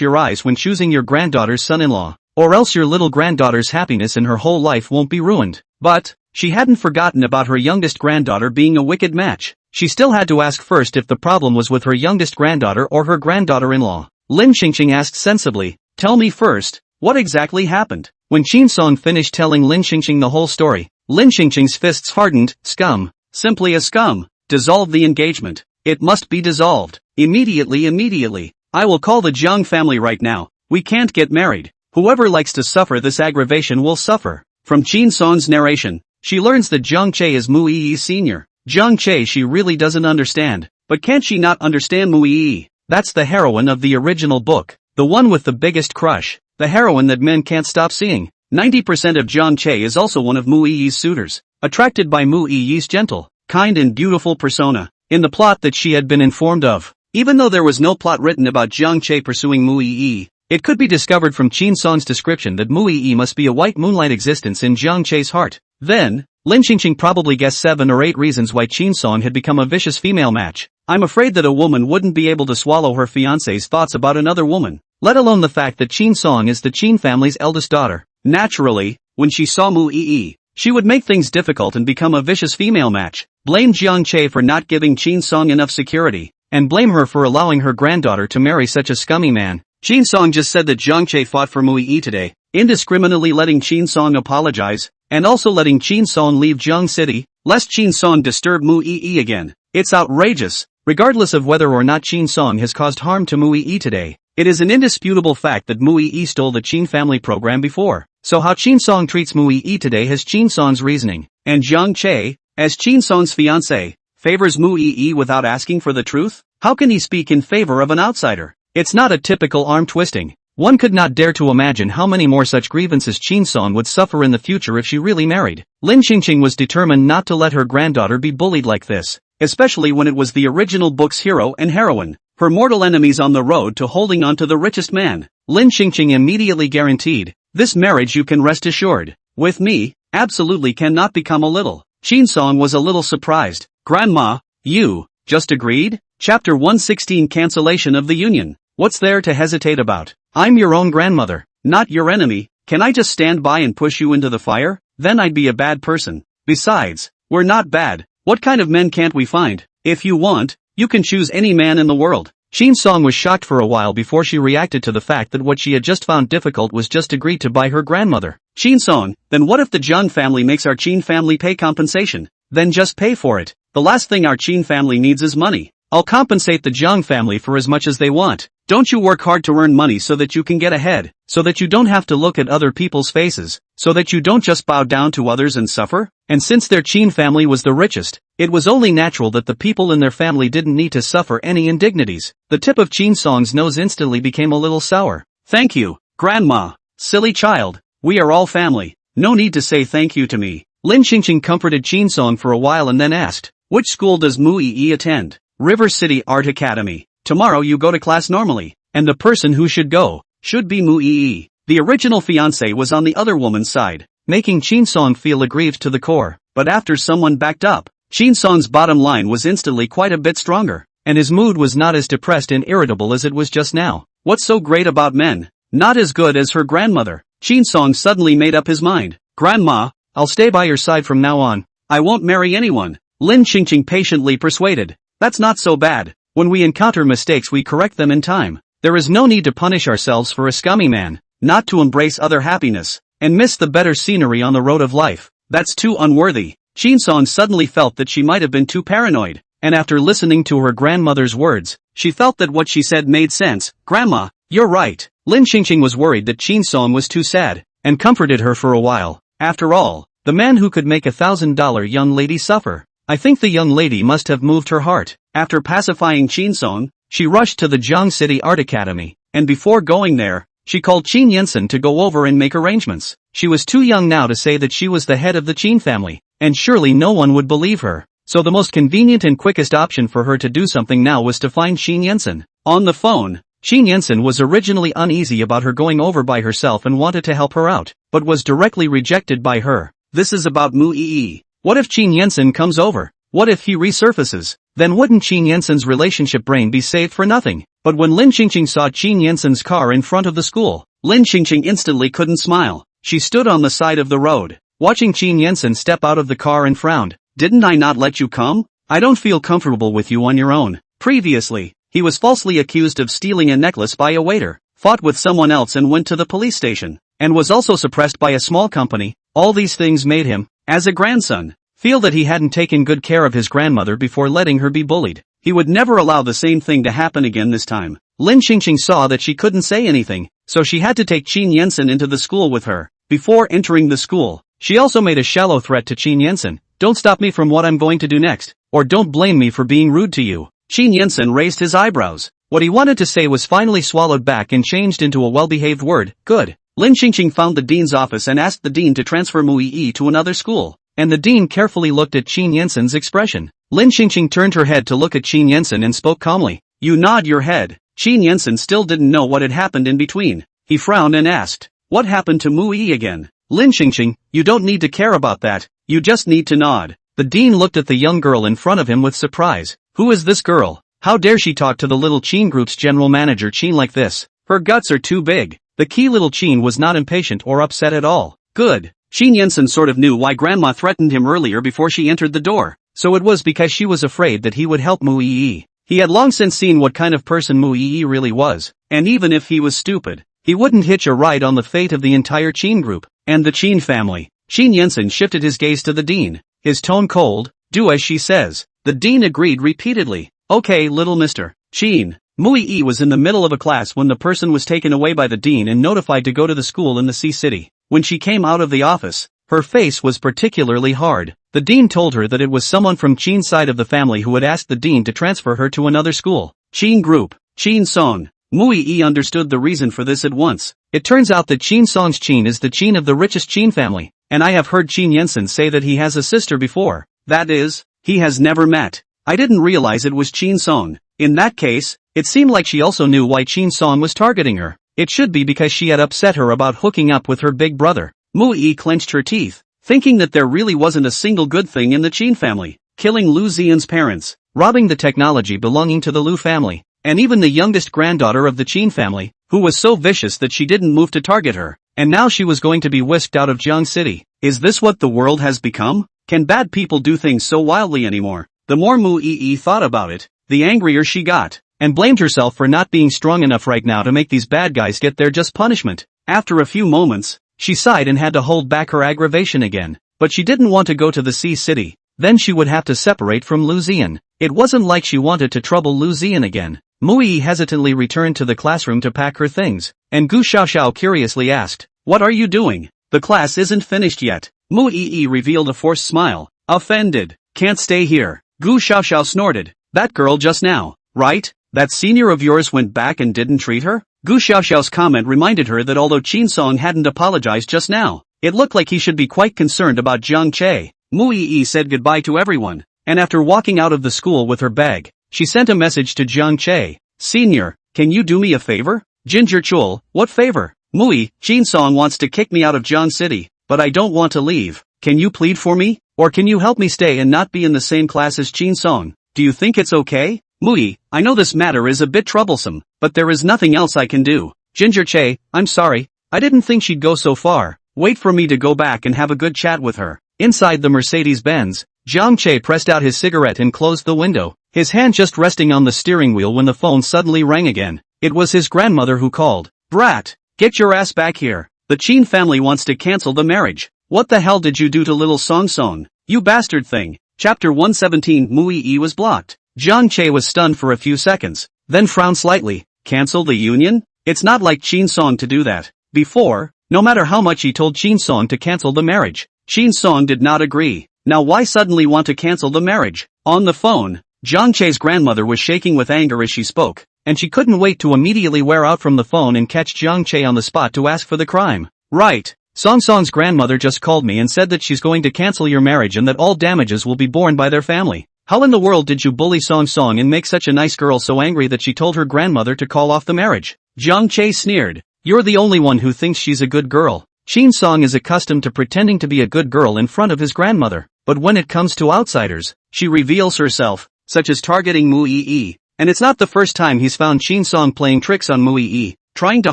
your eyes when choosing your granddaughter's son-in-law, or else your little granddaughter's happiness in her whole life won't be ruined. But she hadn't forgotten about her youngest granddaughter being a wicked match. She still had to ask first if the problem was with her youngest granddaughter or her granddaughter-in-law. Lin Qingqing asked sensibly, tell me first, what exactly happened? When Chin Song finished telling Lin Qingqing the whole story, Lin Qingqing's fists hardened. Scum. Simply a scum. Dissolve the engagement. It must be dissolved. Immediately. I will call the Zhang family right now. We can't get married. Whoever likes to suffer this aggravation will suffer. From Chin Song's narration, she learns that Zhang Che is Mu Yi's senior. Zhang Che she really doesn't understand. But can't she not understand Mu Yi? That's the heroine of the original book. The one with the biggest crush. The heroine that men can't stop seeing. 90% of Zhang Che is also one of Mu Yi's suitors. Attracted by Mu Yi's gentle, kind and beautiful persona. In the plot that she had been informed of. Even though there was no plot written about Zhang Che pursuing Mu Yi, it could be discovered from Chin Song's description that Mu Yi must be a white moonlight existence in Zhang Che's heart. Then, Lin Qingqing probably guessed 7 or 8 reasons why Chin Song had become a vicious female match. I'm afraid that a woman wouldn't be able to swallow her fiancé's thoughts about another woman, let alone the fact that Chin Song is the Chin family's eldest daughter. Naturally, when she saw Mu Yi, she would make things difficult and become a vicious female match, blame Zhang Che for not giving Chin Song enough security, and blame her for allowing her granddaughter to marry such a scummy man. Chin Song just said that Zhang Che fought for Mu Yi today, indiscriminately letting Chin Song apologize, and also letting Chin Song leave Zhang City, lest Chin Song disturb Mu Yi again. It's outrageous. Regardless of whether or not Chin Song has caused harm to Mu Yi today, it is an indisputable fact that Mu Yi stole the Chin family program before. So how Chin Song treats Mu Yi today has Chin Song's reasoning, and Zhang Che, as Chin Song's fiancé, favors Mu Yi without asking for the truth? How can he speak in favor of an outsider? It's not a typical arm twisting. One could not dare to imagine how many more such grievances Chin Song would suffer in the future if she really married. Lin Qingqing was determined not to let her granddaughter be bullied like this, especially when it was the original book's hero and heroine, her mortal enemies on the road to holding on to the richest man. Lin Qingqing immediately guaranteed, this marriage you can rest assured, with me, absolutely cannot become a little. Chin Song was a little surprised. Grandma, you, just agreed? Chapter 116 Cancellation of the Union. What's there to hesitate about? I'm your own grandmother, not your enemy. Can I just stand by and push you into the fire? Then I'd be a bad person. Besides, we're not bad. What kind of men can't we find? If you want, you can choose any man in the world. Chin Song was shocked for a while before she reacted to the fact that what she had just found difficult was just agreed to by her grandmother. Chin Song, then what if the Zhang family makes our Chin family pay compensation? Then just pay for it. The last thing our Chin family needs is money. I'll compensate the Zhang family for as much as they want. Don't you work hard to earn money so that you can get ahead, so that you don't have to look at other people's faces, so that you don't just bow down to others and suffer? And since their Chin family was the richest, it was only natural that the people in their family didn't need to suffer any indignities. The tip of Chin Song's nose instantly became a little sour. Thank you, Grandma. Silly child. We are all family. No need to say thank you to me. Lin Qingqing comforted Chin Song for a while and then asked, which school does Mu Yi attend? River City Art Academy. Tomorrow you go to class normally, and the person who should go, should be Mu Yi. The original fiancé was on the other woman's side, making Chin Song feel aggrieved to the core, but after someone backed up, Chin Song's bottom line was instantly quite a bit stronger, and his mood was not as depressed and irritable as it was just now. What's so great about men? Not as good as her grandmother. Chin Song suddenly made up his mind. Grandma, I'll stay by your side from now on. I won't marry anyone. Lin Qingqing patiently persuaded. That's not so bad. When we encounter mistakes we correct them in time. There is no need to punish ourselves for a scummy man, not to embrace other happiness, and miss the better scenery on the road of life. That's too unworthy. Chin Song suddenly felt that she might have been too paranoid, and after listening to her grandmother's words, she felt that what she said made sense. Grandma, you're right. Lin Qingqing was worried that Chin Song was too sad, and comforted her for a while. After all, the man who could make $1,000 young lady suffer. I think the young lady must have moved her heart. After pacifying Chin Song, she rushed to the Jiang City Art Academy, and before going there, she called Qin Yensen to go over and make arrangements. She was too young now to say that she was the head of the Qin family, and surely no one would believe her. So the most convenient and quickest option for her to do something now was to find Qin Yensen. On the phone, Qin Yensen was originally uneasy about her going over by herself and wanted to help her out, but was directly rejected by her. This is about Mu Yi. What if Qin Yensen comes over? What if he resurfaces? Then wouldn't Qin Yensen's relationship brain be saved for nothing? But when Lin Qingqing saw Qin Yensen's car in front of the school, Lin Qingqing instantly couldn't smile. She stood on the side of the road, watching Qin Yensen step out of the car and frowned. Didn't I not let you come? I don't feel comfortable with you on your own. Previously, he was falsely accused of stealing a necklace by a waiter, fought with someone else and went to the police station, and was also suppressed by a small company. All these things made him, as a grandson, feel that he hadn't taken good care of his grandmother before letting her be bullied. He would never allow the same thing to happen again this time. Lin Qingqing saw that she couldn't say anything, so she had to take Qin Yensen into the school with her. Before entering the school, she also made a shallow threat to Qin Yensen. Don't stop me from what I'm going to do next, or don't blame me for being rude to you. Qin Yensen raised his eyebrows. What he wanted to say was finally swallowed back and changed into a well-behaved word. Good. Lin Qingqing found the dean's office and asked the dean to transfer Mu Yi to another school, and the dean carefully looked at Qin Yensen's expression. Lin Qingqing turned her head to look at Qin Yensen and spoke calmly. You nod your head. Qin Yensen still didn't know what had happened in between. He frowned and asked, what happened to Mu Yi again? Lin Qingqing, you don't need to care about that, you just need to nod. The dean looked at the young girl in front of him with surprise. Who is this girl? How dare she talk to the little Qin group's general manager Qin like this? Her guts are too big. The key little Qin was not impatient or upset at all. Good. Qin Yensen sort of knew why Grandma threatened him earlier before she entered the door, so it was because she was afraid that he would help Mu Yi. He had long since seen what kind of person Mu Yi really was, and even if he was stupid, he wouldn't hitch a ride on the fate of the entire Qin group, and the Qin family. Qin Yensen shifted his gaze to the dean, his tone cold. Do as she says. The dean agreed repeatedly. Okay, little mister. Qin. Mu Yi was in the middle of a class when the person was taken away by the dean and notified to go to the school in the Sea City. When she came out of the office, her face was particularly hard. The dean told her that it was someone from Qin's side of the family who had asked the dean to transfer her to another school. Qin group. Qin Song. Mu Yi understood the reason for this at once. It turns out that Qin Song's Qin is the Qin of the richest Qin family, and I have heard Qin Yensen say that he has a sister before. That is, he has never met. I didn't realize it was Qin Song. In that case, it seemed like she also knew why Qin Song was targeting her. It should be because she had upset her about hooking up with her big brother. Mu Yi clenched her teeth, thinking that there really wasn't a single good thing in the Qin family. Killing Lu Xian's parents, robbing the technology belonging to the Lu family, and even the youngest granddaughter of the Qin family, who was so vicious that she didn't move to target her, and now she was going to be whisked out of Jiang City. Is this what the world has become? Can bad people do things so wildly anymore? The more Mu Yi thought about it, the angrier she got, and blamed herself for not being strong enough right now to make these bad guys get their just punishment. After a few moments, she sighed and had to hold back her aggravation again, but she didn't want to go to the Sea City. Then she would have to separate from Lu Xian. It wasn't like she wanted to trouble Lu Xian again. Mu Yi hesitantly returned to the classroom to pack her things, and Gu Xiaoxiao curiously asked, what are you doing? The class isn't finished yet. Mu Yi revealed a forced smile. Offended. Can't stay here. Gu Xiaoxiao snorted. That girl just now, right? That senior of yours went back and didn't treat her? Gu Xiaoxiao's comment reminded her that although Qin Song hadn't apologized just now, it looked like he should be quite concerned about Jiang Che. Mu Yi said goodbye to everyone, and after walking out of the school with her bag, she sent a message to Jiang Che. Senior, can you do me a favor? Ginger Chul, what favor? Mu Yi, Qin Song wants to kick me out of Jiang City, but I don't want to leave. Can you plead for me? Or can you help me stay and not be in the same class as Qin Song? Do you think it's okay? Mui, I know this matter is a bit troublesome, but there is nothing else I can do. Ginger Che, I'm sorry. I didn't think she'd go so far. Wait for me to go back and have a good chat with her. Inside the Mercedes-Benz, Jiang Che pressed out his cigarette and closed the window, his hand just resting on the steering wheel when the phone suddenly rang again. It was his grandmother who called. Brat, get your ass back here. The Chin family wants to cancel the marriage. What the hell did you do to little Song Song? You bastard thing. Chapter 117 Mui was blocked. Jiang Che was stunned for a few seconds, then frowned slightly. Cancel the union? It's not like Chin Song to do that. Before, no matter how much he told Chin Song to cancel the marriage, Chin Song did not agree. Now why suddenly want to cancel the marriage? On the phone, Jiang Che's grandmother was shaking with anger as she spoke, and she couldn't wait to immediately wear out from the phone and catch Jiang Che on the spot to ask for the crime. Right. Song Song's grandmother just called me and said that she's going to cancel your marriage and that all damages will be borne by their family. How in the world did you bully Song Song and make such a nice girl so angry that she told her grandmother to call off the marriage? Jiang Che sneered. You're the only one who thinks she's a good girl. Chin Song is accustomed to pretending to be a good girl in front of his grandmother, but when it comes to outsiders, she reveals herself, such as targeting Mui, and it's not the first time he's found Chin Song playing tricks on Mui, trying to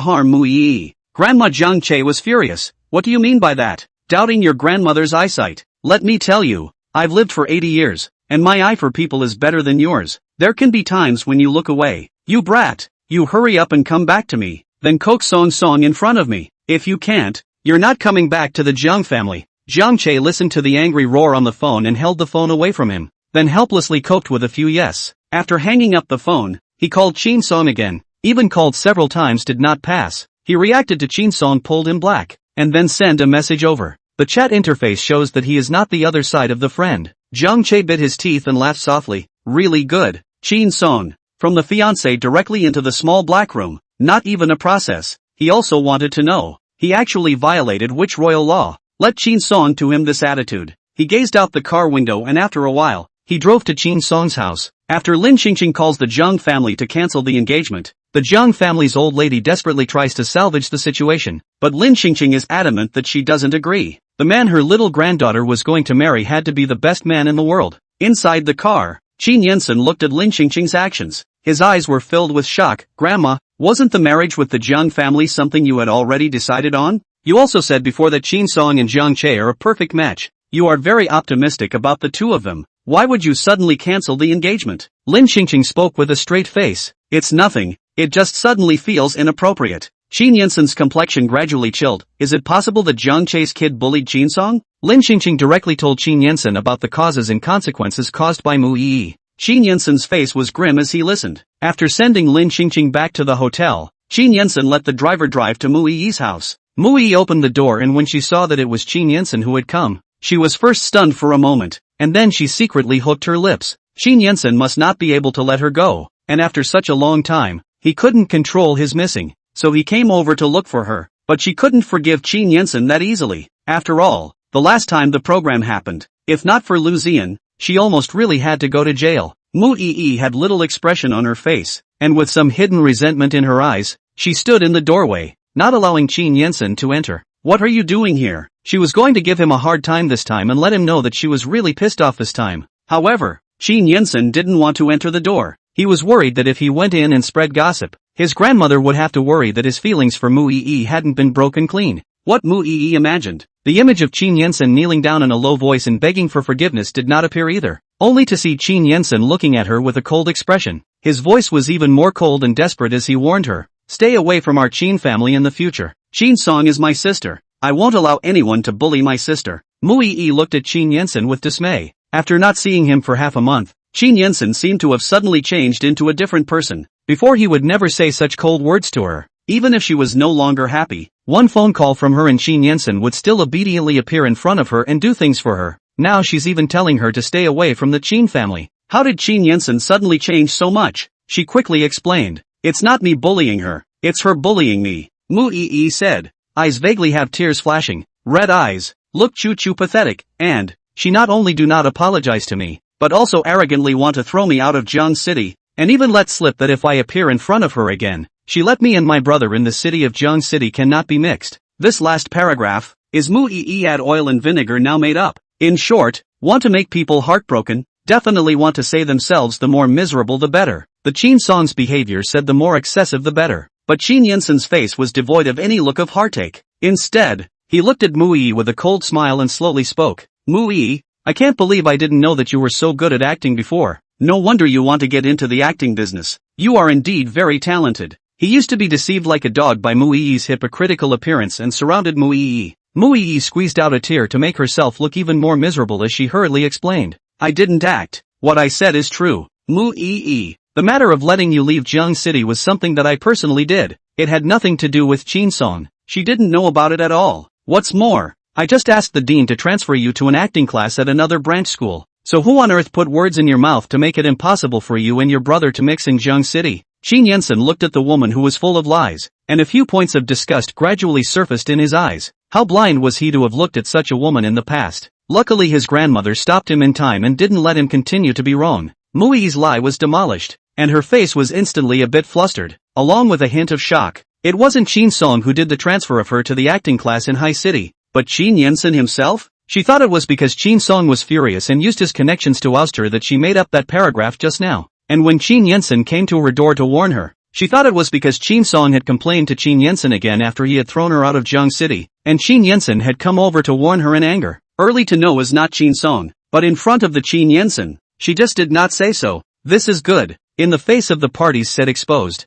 harm Mui. Grandma Jiang Che was furious. What do you mean by that? Doubting your grandmother's eyesight? Let me tell you, I've lived for 80 years, and my eye for people is better than yours. There can be times when you look away. You brat, you hurry up and come back to me, then coax Song Song in front of me. If you can't, you're not coming back to the Jiang family. Jiang Che listened to the angry roar on the phone and held the phone away from him, then helplessly coped with a few yes. After hanging up the phone, he called Chin Song again, even called several times did not pass. He reacted to Chin Song pulled him black, and then send a message over. The chat interface shows that he is not the other side of the friend. Jiang Che bit his teeth and laughed softly. Really good. Chin Song. From the fiancé directly into the small black room, not even a process. He also wanted to know. He actually violated which royal law? Let Chin Song to him this attitude. He gazed out the car window and after a while, he drove to Chin Song's house. After Lin Xingqing calls the Jiang family to cancel the engagement, the Jiang family's old lady desperately tries to salvage the situation, but Lin Xingqing is adamant that she doesn't agree. The man her little granddaughter was going to marry had to be the best man in the world. Inside the car, Qin Yensen looked at Lin Xingqing's actions. His eyes were filled with shock. Grandma, wasn't the marriage with the Jiang family something you had already decided on? You also said before that Chin Song and Jiang Che are a perfect match. You are very optimistic about the two of them. Why would you suddenly cancel the engagement? Lin Xingqing spoke with a straight face. It's nothing. It just suddenly feels inappropriate. Qin Yensen's complexion gradually chilled. Is it possible that Jiang Che's kid bullied Chin Song? Lin Xingqing directly told Qin Yensen about the causes and consequences caused by Mui. Qin Yensen's face was grim as he listened. After sending Lin Xingqing back to the hotel, Qin Yensen let the driver drive to Mui's house. Mui opened the door and when she saw that it was Qin Yensen who had come, she was first stunned for a moment, and then she secretly hooked her lips. Qin Yensen must not be able to let her go, and after such a long time, he couldn't control his missing, so he came over to look for her, but she couldn't forgive Qin Yensen that easily. After all, the last time the program happened, if not for Lu Ziyan, she almost really had to go to jail. Mui had little expression on her face, and with some hidden resentment in her eyes, she stood in the doorway, not allowing Qin Yensen to enter. What are you doing here? She was going to give him a hard time this time and let him know that she was really pissed off this time. However, Qin Yensen didn't want to enter the door. He was worried that if he went in and spread gossip, his grandmother would have to worry that his feelings for Mui hadn't been broken clean. What Mui imagined, the image of Qin Yensen kneeling down in a low voice and begging for forgiveness did not appear either, only to see Qin Yensen looking at her with a cold expression. His voice was even more cold and desperate as he warned her, stay away from our Qin family in the future. Chin Song is my sister. I won't allow anyone to bully my sister. Mui looked at Qin Yensen with dismay. After not seeing him for half a month, Qin Yensen seemed to have suddenly changed into a different person. Before he would never say such cold words to her, even if she was no longer happy. One phone call from her and Qin Yensen would still obediently appear in front of her and do things for her. Now she's even telling her to stay away from the Qin family. How did Qin Yensen suddenly change so much? She quickly explained. It's not me bullying her, it's her bullying me. Mui said. Eyes vaguely have tears flashing, red eyes, look choo-choo pathetic, and, she not only do not apologize to me, but also arrogantly want to throw me out of Jiang City, and even let slip that if I appear in front of her again, she let me and my brother in the city of Jiang City cannot be mixed. This last paragraph, is Mui add oil and vinegar now made up? In short, want to make people heartbroken? definitely want to say themselves the more miserable the better. The Qin Song's behavior said the more excessive the better. But Qin Yinsen's face was devoid of any look of heartache. Instead, he looked at Mu Yi with a cold smile and slowly spoke. Mu Yi, I can't believe I didn't know that you were so good at acting before. No wonder you want to get into the acting business. You are indeed very talented. He used to be deceived like a dog by Mu Yi's hypocritical appearance and surrounded Mu Yi. Mu Yi squeezed out a tear to make herself look even more miserable as she hurriedly explained. I didn't act. What I said is true. Mu Yi. The matter of letting you leave Jiang City was something that I personally did. It had nothing to do with Qin Song. She didn't know about it at all. What's more, I just asked the dean to transfer you to an acting class at another branch school. So who on earth put words in your mouth to make it impossible for you and your brother to mix in Jiang City? Qin Yinsen looked at the woman who was full of lies, and a few points of disgust gradually surfaced in his eyes. How blind was he to have looked at such a woman in the past? Luckily his grandmother stopped him in time and didn't let him continue to be wrong. Mu Yi's lie was demolished, and her face was instantly a bit flustered, along with a hint of shock. It wasn't Qin Song who did the transfer of her to the acting class in High City, but Qin Yinsen himself? She thought it was because Qin Song was furious and used his connections to oust her that she made up that paragraph just now. And when Qin Yinsen came to her door to warn her, she thought it was because Qin Song had complained to Qin Yinsen again after he had thrown her out of Jiang City, and Qin Yinsen had come over to warn her in anger. Early to know is not Qin Song, but in front of the Qin Yinsen, she just did not say so. This is good. In the face of the parties said exposed.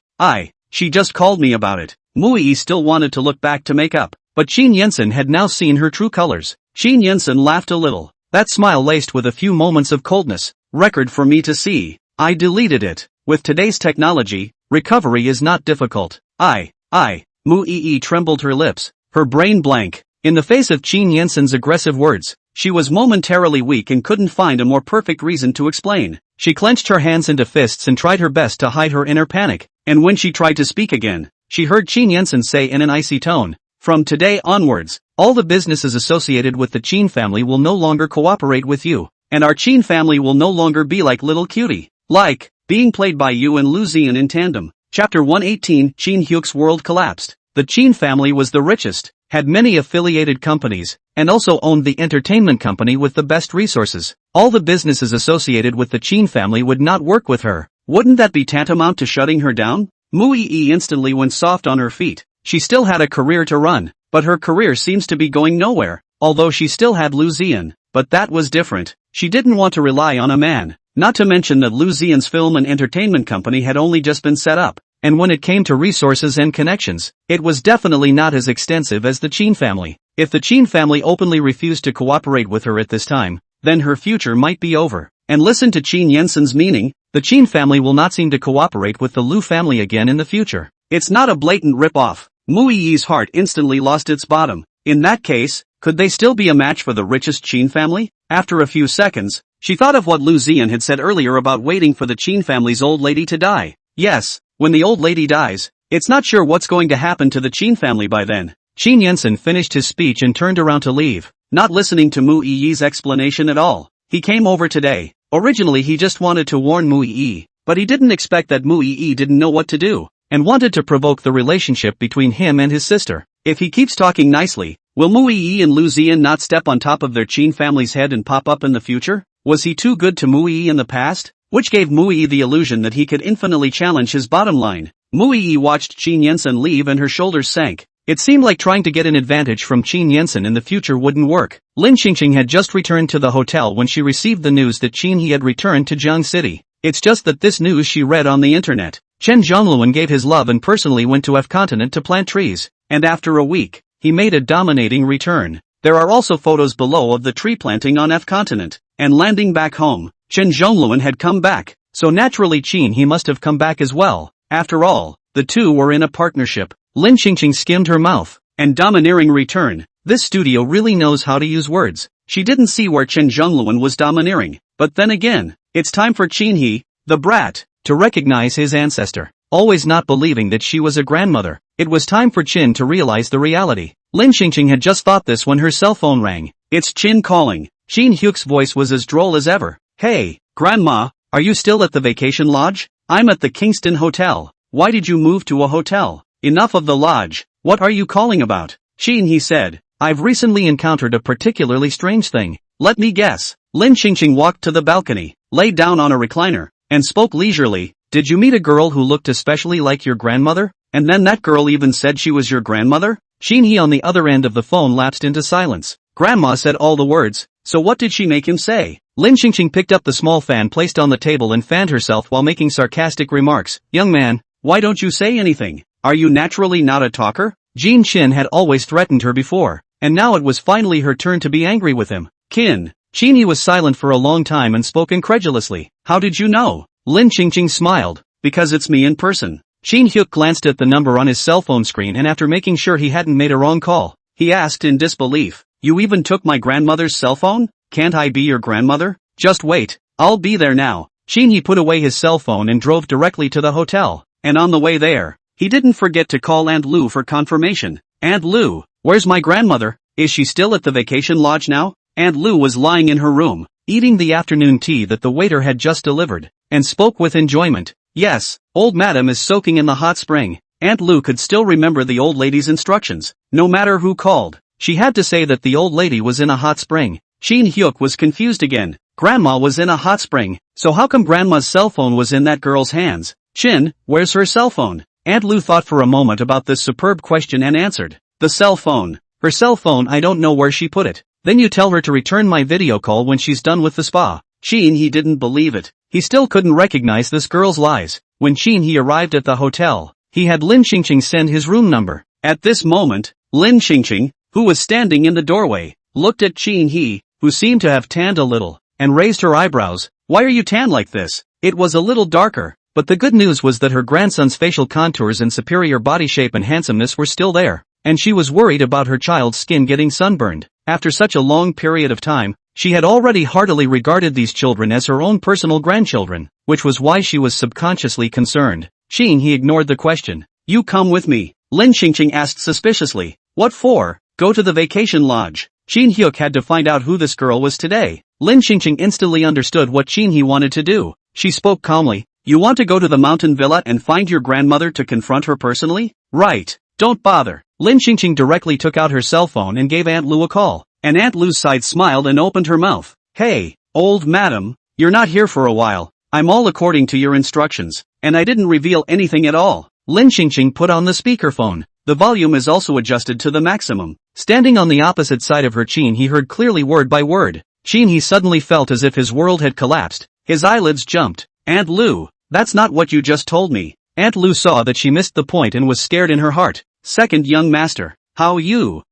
She just called me about it. Mu Yi still wanted to look back to make up, but Qin Yinsen had now seen her true colors. Qin Yinsen laughed a little, that smile laced with a few moments of coldness. Record for me to see. I deleted it. With today's technology, recovery is not difficult. Mu Yi trembled her lips, her brain blank. In the face of Qin Yinsen's aggressive words, she was momentarily weak and couldn't find a more perfect reason to explain. She clenched her hands into fists and tried her best to hide her inner panic, and when she tried to speak again, she heard Qin Yinsen say in an icy tone, from today onwards, all the businesses associated with the Qin family will no longer cooperate with you, and our Qin family will no longer be like little cutie, like, being played by you and Lu Ziyan in tandem. Chapter 118 Qin Hyuk's world collapsed. The Qin family was the richest, had many affiliated companies, and also owned the entertainment company with the best resources. All the businesses associated with the Qin family would not work with her. Wouldn't that be tantamount to shutting her down? Mu Yi instantly went soft on her feet. She still had a career to run, but her career seems to be going nowhere, although she still had Lu Ziyan, but that was different. She didn't want to rely on a man, not to mention that Lu Ziyan's film and entertainment company had only just been set up, and when it came to resources and connections, it was definitely not as extensive as the Qin family. If the Qin family openly refused to cooperate with her at this time, then her future might be over. And listen to Qin Yinsen's meaning, the Qin family will not seem to cooperate with the Lu family again in the future. It's not a blatant rip-off. Mu Yi's heart instantly lost its bottom. In that case, could they still be a match for the richest Qin family? After a few seconds, she thought of what Lu Ziyan had said earlier about waiting for the Qin family's old lady to die. Yes, when the old lady dies, it's not sure what's going to happen to the Qin family by then. Qin Yinsen finished his speech and turned around to leave, not listening to Mu Yi's explanation at all. He came over today. Originally he just wanted to warn Mu Yi, but he didn't expect that Mu Yi didn't know what to do, and wanted to provoke the relationship between him and his sister. If he keeps talking nicely, will Mu Yi and Lu Ziyan not step on top of their Qin family's head and pop up in the future? Was he too good to Mu Yi in the past? Which gave Mu Yi the illusion that he could infinitely challenge his bottom line. Mu Yi watched Qin Yinsen leave and her shoulders sank. It seemed like trying to get an advantage from Qin Yinsen in the future wouldn't work. Lin Xingqing had just returned to the hotel when she received the news that Qin He had returned to Jiang City. It's just that this news she read on the internet. Chen Zhongluan gave his love and personally went to F continent to plant trees, and after a week, he made a dominating return. There are also photos below of the tree planting on F continent, and landing back home. Chen Zhongluan had come back, so naturally Qin He must have come back as well. After all, the two were in a partnership. Lin Xingqing skimmed her mouth. And domineering return. This studio really knows how to use words. She didn't see where Chen Zhongluan was domineering. But then again, it's time for Qin He, the brat, to recognize his ancestor. Always not believing that she was a grandmother. It was time for Qin to realize the reality. Lin Xingqing had just thought this when her cell phone rang. It's Qin calling. Qin Hyuk's voice was as droll as ever. Hey, Grandma, are you still at the vacation lodge? I'm at the Kingston Hotel. Why did you move to a hotel? Enough of the lodge. What are you calling about? Qin He said. I've recently encountered a particularly strange thing. Let me guess. Lin Xingqing walked to the balcony. lay down on a recliner, and spoke leisurely. Did you meet a girl who looked especially like your grandmother? And then that girl even said she was your grandmother? Shin-hee on the other end of the phone lapsed into silence. Grandma said all the words, so what did she make him say? Lin Qingqing picked up the small fan placed on the table and fanned herself while making sarcastic remarks. Young man, why don't you say anything? Are you naturally not a talker? Jean Chin had always threatened her before, and now it was finally her turn to be angry with him. Kin. Shin-hee was silent for a long time and spoke incredulously. How did you know? Lin Qingqing smiled. Because it's me in person. Shin Hyuk glanced at the number on his cell phone screen and after making sure he hadn't made a wrong call, he asked in disbelief. You even took my grandmother's cell phone? Can't I be your grandmother? Just wait, I'll be there now. Shin-hee put away his cell phone and drove directly to the hotel. And on the way there, he didn't forget to call Aunt Lu for confirmation. Aunt Lu, where's my grandmother? Is she still at the vacation lodge now? Aunt Lu was lying in her room, eating the afternoon tea that the waiter had just delivered, and spoke with enjoyment. Yes, old madam is soaking in the hot spring. Aunt Lu could still remember the old lady's instructions. No matter who called, she had to say that the old lady was in a hot spring. Shin Hyuk was confused again. Grandma was in a hot spring, so how come grandma's cell phone was in that girl's hands? Shin, where's her cell phone? Aunt Lu thought for a moment about this superb question and answered. The cell phone. Her cell phone, I don't know where she put it. Then you tell her to return my video call when she's done with the spa. Shin-hee didn't believe it. He still couldn't recognize this girl's lies. When Shin-hee arrived at the hotel, he had Lin Qingqing send his room number. At this moment, Lin Qingqing, who was standing in the doorway, looked at Shin-hee, who seemed to have tanned a little, and raised her eyebrows. Why are you tan like this? It was a little darker, but the good news was that her grandson's facial contours and superior body shape and handsomeness were still there, and she was worried about her child's skin getting sunburned. After such a long period of time, she had already heartily regarded these children as her own personal grandchildren, which was why she was subconsciously concerned. Shin-hee ignored the question. You come with me, Lin Qingqing asked suspiciously. What for? Go to the vacation lodge. Shin Hyuk had to find out who this girl was today. Lin Qingqing instantly understood what Shin-hee wanted to do. She spoke calmly. You want to go to the mountain villa and find your grandmother to confront her personally? Right. Don't bother. Lin Qingqing directly took out her cell phone and gave Aunt Lu a call. And Aunt Lu's side smiled and opened her mouth. Hey, old madam, you're not here for a while. I'm all according to your instructions, and I didn't reveal anything at all. Lin Qingqing put on the speakerphone. The volume is also adjusted to the maximum. Standing on the opposite side of her Chin, he heard clearly word by word. Chin, he suddenly felt as if his world had collapsed. His eyelids jumped. Aunt Lu, that's not what you just told me. Aunt Lu saw that she missed the point and was scared in her heart. Second young master. How you,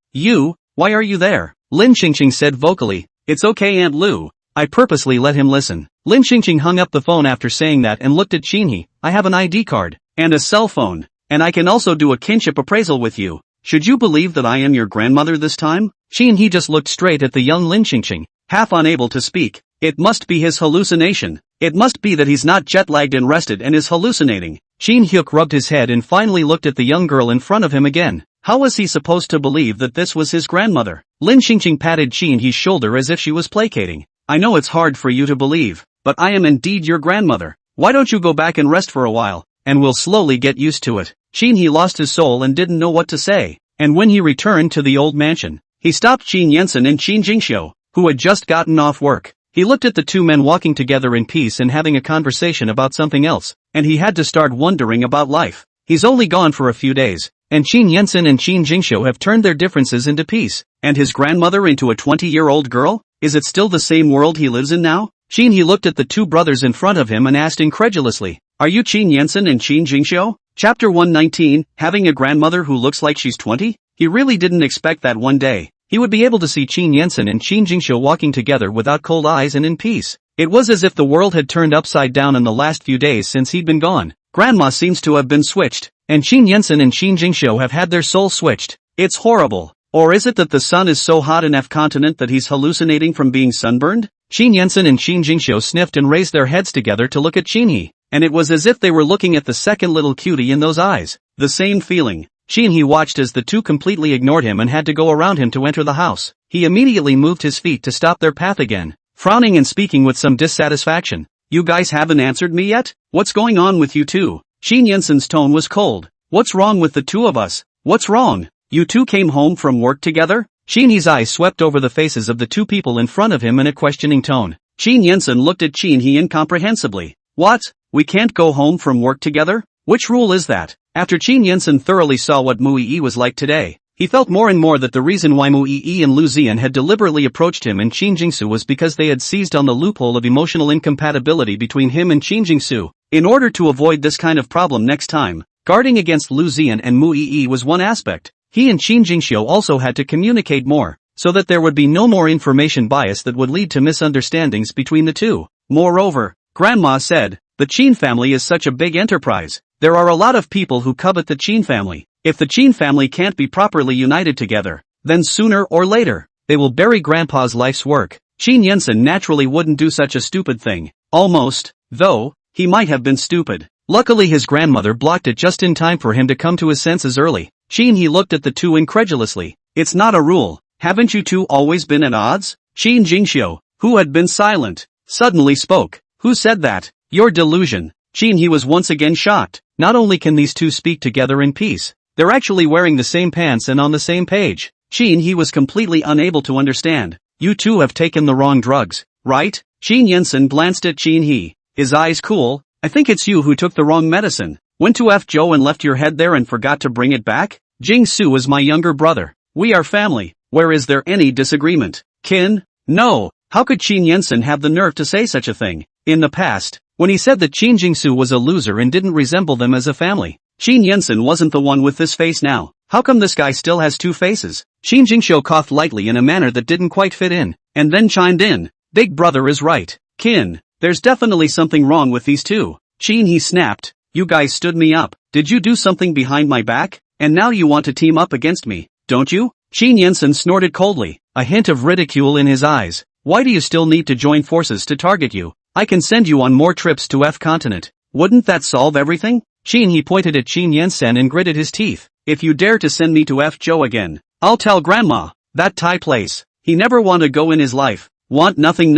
why are you there? Lin Qingqing said vocally. It's okay Aunt Lu. I purposely let him listen. Lin Qingqing hung up the phone after saying that and looked at Shin-hee. I have an ID card, and a cell phone, and I can also do a kinship appraisal with you. Should you believe that I am your grandmother this time? Shin-hee just looked straight at the young Lin Qingqing, half unable to speak. It must be his hallucination. It must be that he's not jet-lagged and rested and is hallucinating. Shin Hyuk rubbed his head and finally looked at the young girl in front of him again. How was he supposed to believe that this was his grandmother? Lin Qingqing patted Shin-hee's shoulder as if she was placating. I know it's hard for you to believe, but I am indeed your grandmother. Why don't you go back and rest for a while, and we'll slowly get used to it. Shin-hee lost his soul and didn't know what to say, and when he returned to the old mansion, he stopped Qin Yensen and Qin Jingxiu, who had just gotten off work. He looked at the two men walking together in peace and having a conversation about something else, and he had to start wondering about life. He's only gone for a few days, and Qin Yensen and Qin Jingxiu have turned their differences into peace, and his grandmother into a 20-year-old girl? Is it still the same world he lives in now? He looked at the two brothers in front of him and asked incredulously, Are you Qin Yensen and Qin Jingxiu? Chapter 119, having a grandmother who looks like she's 20? He really didn't expect that one day he would be able to see Qin Yensen and Qin Jingxiu walking together without cold eyes and in peace. It was as if the world had turned upside down in the last few days since he'd been gone. Grandma seems to have been switched, and Qin Yensen and Qin Jingxiu have had their souls switched. It's horrible. Or is it that the sun is so hot in F continent that he's hallucinating from being sunburned? Qin Yensen and Qin Jingxiu sniffed and raised their heads together to look at Shin-hee, and it was as if they were looking at the second little cutie in those eyes. The same feeling. Shin-hee watched as the two completely ignored him and had to go around him to enter the house. He immediately moved his feet to stop their path again, frowning and speaking with some dissatisfaction. You guys haven't answered me yet? What's going on with you two? Qin Yensen's tone was cold. What's wrong with the two of us? What's wrong? You two came home from work together? Shin-hee's eyes swept over the faces of the two people in front of him in a questioning tone. Qin Yensen looked at Qin He incomprehensibly. What? We can't go home from work together? Which rule is that? After Qin Yensen thoroughly saw what Mu Yi was like today, he felt more and more that the reason why Mu Yi and Lu Zian had deliberately approached him and Qin Jingsu was because they had seized on the loophole of emotional incompatibility between him and Qin Jingsu. In order to avoid this kind of problem next time, guarding against Lu Zian and Mu Yi was one aspect. He and Qin Jingxiu also had to communicate more, so that there would be no more information bias that would lead to misunderstandings between the two. Moreover, Grandma said, the Qin family is such a big enterprise. There are a lot of people who covet the Qin family. If the Qin family can't be properly united together, then sooner or later, they will bury Grandpa's life's work. Qin Yensen naturally wouldn't do such a stupid thing. Almost, though, he might have been stupid. Luckily his grandmother blocked it just in time for him to come to his senses early. Qin He looked at the two incredulously. It's not a rule. Haven't you two always been at odds? Qin Jingxiu, who had been silent, suddenly spoke. Who said that? Your delusion. Qin He was once again shocked. Not only can these two speak together in peace, they're actually wearing the same pants and on the same page. Qin He was completely unable to understand. You two have taken the wrong drugs, right? Qin Yensen glanced at Qin He, his eyes cool. I think it's you who took the wrong medicine. Went to Zhou and left your head there and forgot to bring it back? Jingsu is my younger brother. We are family. Where is there any disagreement? Kin? No. How could Qin Yensen have the nerve to say such a thing? In the past, when he said that Qin Jingsu was a loser and didn't resemble them as a family, Qin Yensen wasn't the one with this face now. How come this guy still has two faces? Qin Jingxiu coughed lightly in a manner that didn't quite fit in, and then chimed in. Big brother is right. Kin, there's definitely something wrong with these two. Qin He snapped. You guys stood me up. Did you do something behind my back? And now you want to team up against me, don't you? Qin Yensen snorted coldly, a hint of ridicule in his eyes. Why do you still need to join forces to target you? I can send you on more trips to F continent. Wouldn't that solve everything? Qin He pointed at Qin Yensen and gritted his teeth. If you dare to send me to Zhou again, I'll tell Grandma. That Thai place. He never want to go in his life. Want nothing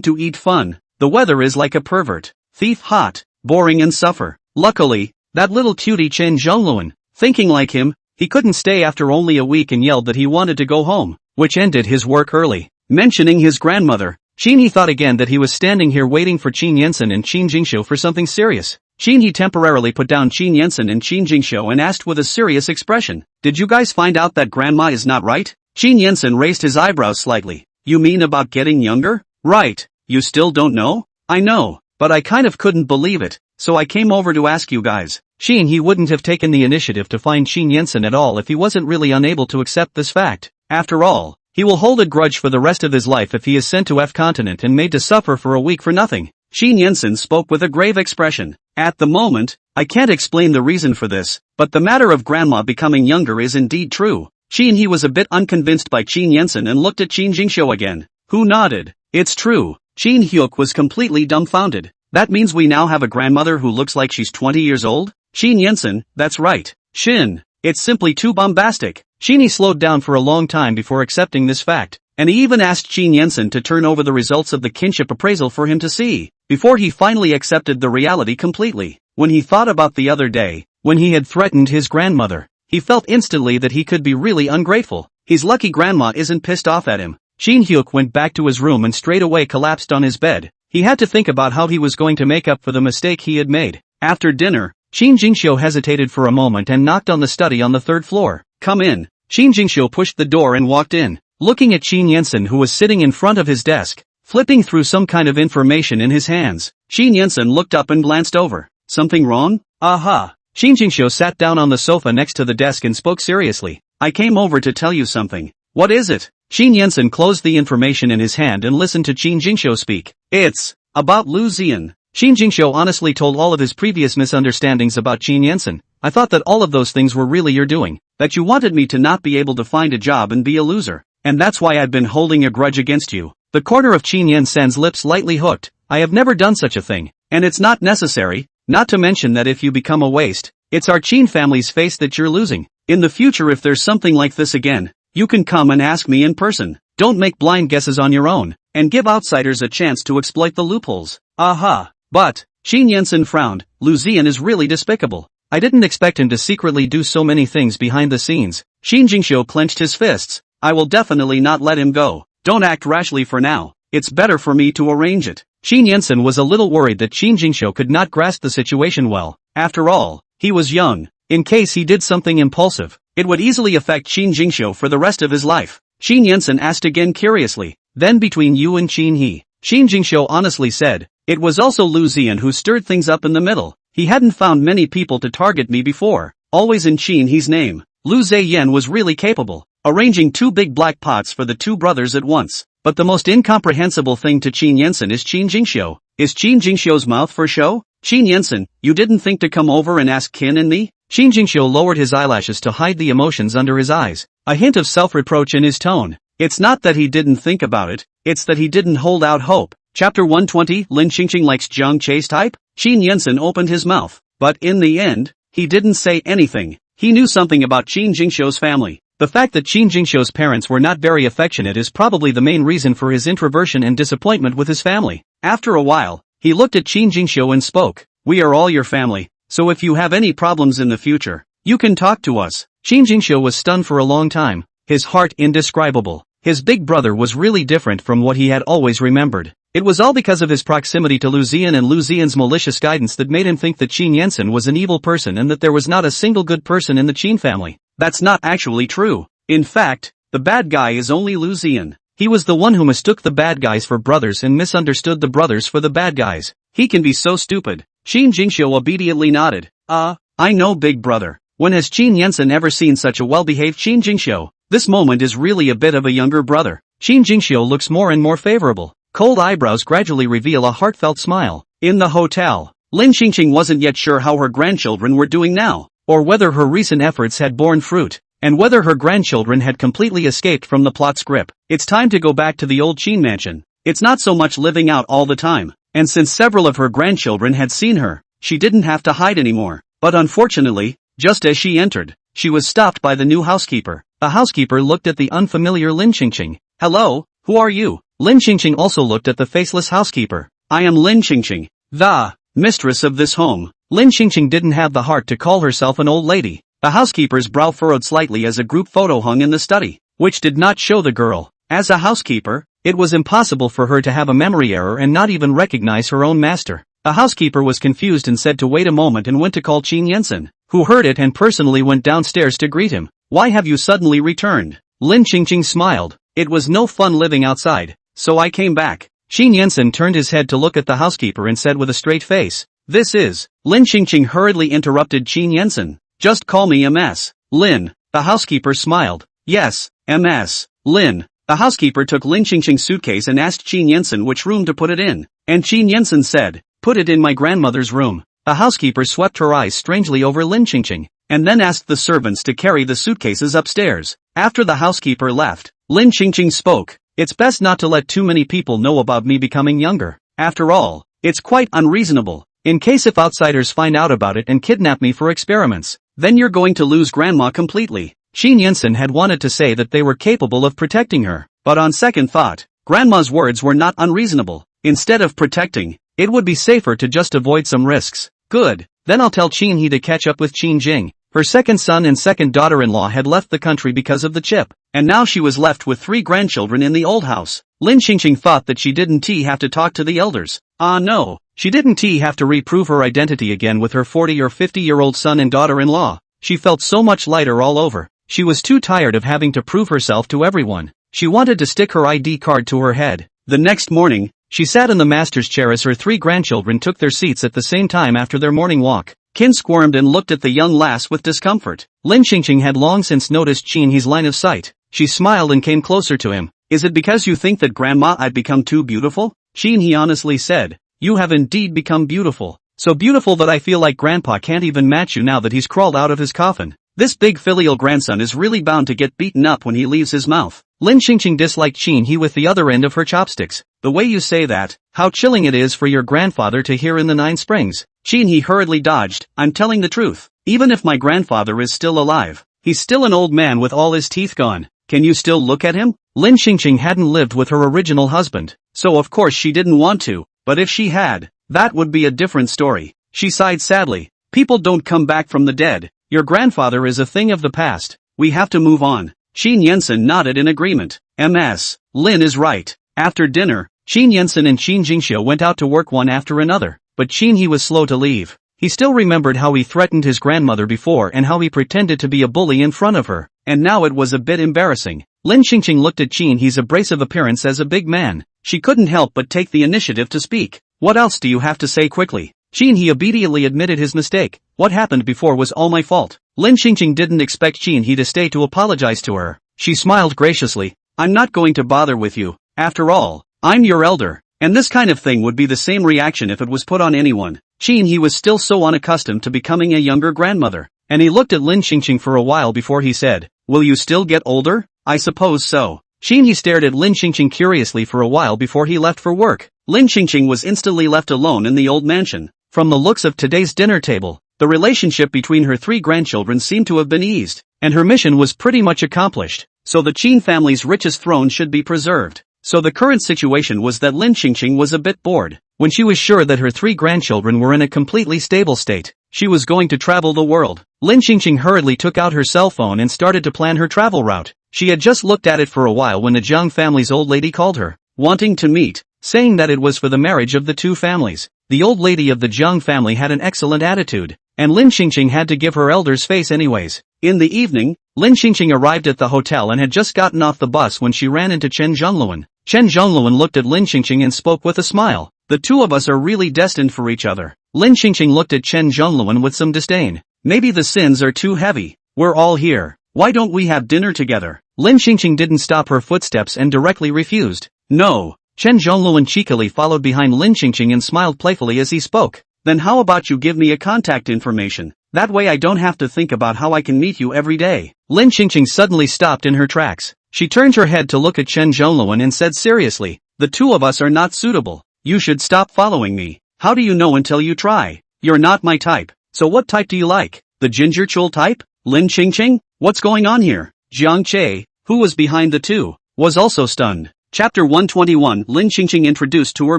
to eat fun. The weather is like a pervert. Thief hot, boring and suffer. Luckily, that little cutie Chen Zhongluan, thinking like him, he couldn't stay after only a week and yelled that he wanted to go home, which ended his work early. Mentioning his grandmother, Qin He thought again that he was standing here waiting for Qin Yensen and Qin Jingxiu for something serious. Qin He temporarily put down Qin Yensen and Qin Jingxiu and asked with a serious expression, did you guys find out that Grandma is not right? Qin Yensen raised his eyebrows slightly. You mean about getting younger? Right. You still don't know? I know, but I kind of couldn't believe it, so I came over to ask you guys. Qin He wouldn't have taken the initiative to find Qin Yensen at all if he wasn't really unable to accept this fact. After all, he will hold a grudge for the rest of his life if he is sent to F continent and made to suffer for a week for nothing. Qin Yensen spoke with a grave expression. At the moment, I can't explain the reason for this, but the matter of Grandma becoming younger is indeed true. Qin He was a bit unconvinced by Qin Yensen and looked at Qin Jingxiu again, who nodded. It's true. Qin Hyuk was completely dumbfounded. That means we now have a grandmother who looks like she's 20 years old? Qin Yensen, that's right. Shin. It's simply too bombastic. Qin He slowed down for a long time before accepting this fact, and he even asked Qin Yensen to turn over the results of the kinship appraisal for him to see, before he finally accepted the reality completely. When he thought about the other day, when he had threatened his grandmother, he felt instantly that he could be really ungrateful. His lucky grandma isn't pissed off at him. Qin Hyuk went back to his room and straight away collapsed on his bed. He had to think about how he was going to make up for the mistake he had made. After dinner, Qin Jingxiu hesitated for a moment and knocked on the study on the third floor. Come in. Qin Jingxiu pushed the door and walked in, looking at Qin Yensen who was sitting in front of his desk, flipping through some kind of information in his hands. Qin Yensen looked up and glanced over. Something wrong? Aha. Qin Jingxiu sat down on the sofa next to the desk and spoke seriously. I came over to tell you something. What is it? Qin Yensen closed the information in his hand and listened to Qin Jingxiu speak. It's about Lu Zian. Qin Jingxiu honestly told all of his previous misunderstandings about Qin Yensen. I thought that all of those things were really your doing, that you wanted me to not be able to find a job and be a loser, and that's why I've been holding a grudge against you. The corner of Qin Yensen's lips lightly hooked. I have never done such a thing, and it's not necessary, not to mention that if you become a waste, it's our Qin family's face that you're losing. In the future if there's something like this again, you can come and ask me in person. Don't make blind guesses on your own, and give outsiders a chance to exploit the loopholes. Aha. But, Qin Yensen frowned, Lu Zian is really despicable. I didn't expect him to secretly do so many things behind the scenes. Qin Jingxiu clenched his fists. I will definitely not let him go. Don't act rashly for now. it's better for me to arrange it. Qin Yensen was a little worried that Qin Jingxiu could not grasp the situation well. After all, he was young. In case he did something impulsive, it would easily affect Qin Jingxiu for the rest of his life. Qin Yensen asked again curiously, then between you and Qin He? Qin Jingxiu honestly said, it was also Lu Ziyan who stirred things up in the middle. He hadn't found many people to target me before, always in Qin He's name. Lu Ziyan was really capable, arranging 2 big black pots for the 2 brothers at once. But the most incomprehensible thing to Qin Yensen is Qin Jingxiu. Is Qin Jingxiu's mouth for show? Qin Yensen, you didn't think to come over and ask Qin and me? Qin Jingxiu lowered his eyelashes to hide the emotions under his eyes, a hint of self-reproach in his tone. It's not that he didn't think about it, it's that he didn't hold out hope. Chapter 120, Lin Qingqing likes Jiang Che's type? Qin Yensen opened his mouth, but in the end, he didn't say anything. He knew something about Qin Jingxiu's family. The fact that Qin Jingxiu's parents were not very affectionate is probably the main reason for his introversion and disappointment with his family. After a while, he looked at Qin Jingxiu and spoke, we are all your family, so if you have any problems in the future, you can talk to us. Qin Jingxiu was stunned for a long time, his heart indescribable. His big brother was really different from what he had always remembered. It was all because of his proximity to Lu Ziyan and Lu Ziyan's malicious guidance that made him think that Qin Yensen was an evil person and that there was not a single good person in the Qin family. That's not actually true. In fact, the bad guy is only Lu Ziyan. He was the one who mistook the bad guys for brothers and misunderstood the brothers for the bad guys. He can be so stupid. Qin Jingxiu obediently nodded. I know big brother. When has Qin Yensen ever seen such a well-behaved Qin Jingxiu? This moment is really a bit of a younger brother. Qin Jingxiu looks more and more favorable. Cold eyebrows gradually reveal a heartfelt smile. In the hotel, Lin Qingqing wasn't yet sure how her grandchildren were doing now, or whether her recent efforts had borne fruit, and whether her grandchildren had completely escaped from the plot's grip. It's time to go back to the old Qin mansion. It's not so much living out all the time, and since several of her grandchildren had seen her, she didn't have to hide anymore. But unfortunately, just as she entered, she was stopped by the new housekeeper. The housekeeper looked at the unfamiliar Lin Qingqing. Hello, who are you? Lin Qingqing also looked at the faceless housekeeper. I am Lin Qingqing, the mistress of this home. Lin Qingqing didn't have the heart to call herself an old lady. The housekeeper's brow furrowed slightly as a group photo hung in the study, which did not show the girl. As a housekeeper, it was impossible for her to have a memory error and not even recognize her own master. The housekeeper was confused and said to wait a moment and went to call Qin Yensen, who heard it and personally went downstairs to greet him. Why have you suddenly returned? Lin Qingqing smiled. It was no fun living outside, so I came back. Qin Yensen turned his head to look at the housekeeper and said with a straight face, this is. Lin Qingqing hurriedly interrupted Qin Yensen. Just call me MS. Lin. The housekeeper smiled. Yes, MS. Lin. The housekeeper took Lin Qingqing's suitcase and asked Qin Yensen which room to put it in, and Qin Yensen said, put it in my grandmother's room. The housekeeper swept her eyes strangely over Lin Qingqing, and then asked the servants to carry the suitcases upstairs. After the housekeeper left, Lin Qingqing spoke. It's best not to let too many people know about me becoming younger. After all, it's quite unreasonable. In case if outsiders find out about it and kidnap me for experiments, then you're going to lose grandma completely. Qin Yensen had wanted to say that they were capable of protecting her, but on second thought, grandma's words were not unreasonable. Instead of protecting, it would be safer to just avoid some risks. Good, then I'll tell Qin He to catch up with Qin Jing. Her second son and second daughter-in-law had left the country because of the chip, and now she was left with 3 grandchildren in the old house. Lin Qingqing thought that she didn't have to talk to the elders. No, she didn't have to reprove her identity again with her 40 or 50-year-old son and daughter-in-law. She felt so much lighter all over. She was too tired of having to prove herself to everyone. She wanted to stick her ID card to her head. The next morning, she sat in the master's chair as her 3 grandchildren took their seats at the same time after their morning walk. Qin squirmed and looked at the young lass with discomfort. Lin Qingqing had long since noticed Qin He's line of sight. She smiled and came closer to him. Is it because you think that grandma I'd become too beautiful? Qin He honestly said, you have indeed become beautiful. So beautiful that I feel like grandpa can't even match you now that he's crawled out of his coffin. This big filial grandson is really bound to get beaten up when he leaves his mouth. Lin Qingqing disliked Qin He with the other end of her chopsticks. The way you say that, how chilling it is for your grandfather to hear in the 9 Springs. Qin He hurriedly dodged. I'm telling the truth. Even if my grandfather is still alive, he's still an old man with all his teeth gone. Can you still look at him? Lin Qingqing hadn't lived with her original husband, so of course she didn't want to, but if she had, that would be a different story. She sighed sadly. People don't come back from the dead. Your grandfather is a thing of the past. We have to move on. Qin Yensen nodded in agreement. MS. Lin is right. After dinner, Qin Yensen and Qin Jingxia went out to work one after another, but Qin He was slow to leave. He still remembered how he threatened his grandmother before and how he pretended to be a bully in front of her, and now it was a bit embarrassing. Lin Qingqing looked at Qin He's abrasive appearance as a big man. She couldn't help but take the initiative to speak. What else do you have to say quickly? Qin He obediently admitted his mistake. What happened before was all my fault. Lin Qingqing didn't expect Qin He to stay to apologize to her. She smiled graciously. I'm not going to bother with you. After all, I'm your elder. And this kind of thing would be the same reaction if it was put on anyone. Qin He was still so unaccustomed to becoming a younger grandmother. And he looked at Lin Qingqing for a while before he said, will you still get older? I suppose so. Qin He stared at Lin Qingqing curiously for a while before he left for work. Lin Qingqing was instantly left alone in the old mansion. From the looks of today's dinner table, the relationship between her 3 grandchildren seemed to have been eased, and her mission was pretty much accomplished. So the Qin family's richest throne should be preserved. So the current situation was that Lin Qingqing was a bit bored. When she was sure that her 3 grandchildren were in a completely stable state, she was going to travel the world. Lin Qingqing hurriedly took out her cell phone and started to plan her travel route. She had just looked at it for a while when the Jiang family's old lady called her, wanting to meet, saying that it was for the marriage of the 2 families. The old lady of the Jiang family had an excellent attitude, and Lin Qingqing had to give her elder's face anyways. In the evening, Lin Qingqing arrived at the hotel and had just gotten off the bus when she ran into Chen Zhongluan. Chen Zhongluan looked at Lin Qingqing and spoke with a smile. The 2 of us are really destined for each other. Lin Qingqing looked at Chen Zhongluan with some disdain. Maybe the sins are too heavy. We're all here. Why don't we have dinner together? Lin Qingqing didn't stop her footsteps and directly refused. No. Chen Zhongluan cheekily followed behind Lin Qingqing and smiled playfully as he spoke. Then how about you give me a contact information? That way I don't have to think about how I can meet you every day. Lin Qingqing suddenly stopped in her tracks. She turned her head to look at Chen Zhongluan and said seriously, the 2 of us are not suitable. You should stop following me. How do you know until you try? You're not my type. So what type do you like? The ginger chul type? Lin Qingqing? What's going on here? Jiang Che, who was behind the 2, was also stunned. Chapter 121 Lin Qingqing introduced to her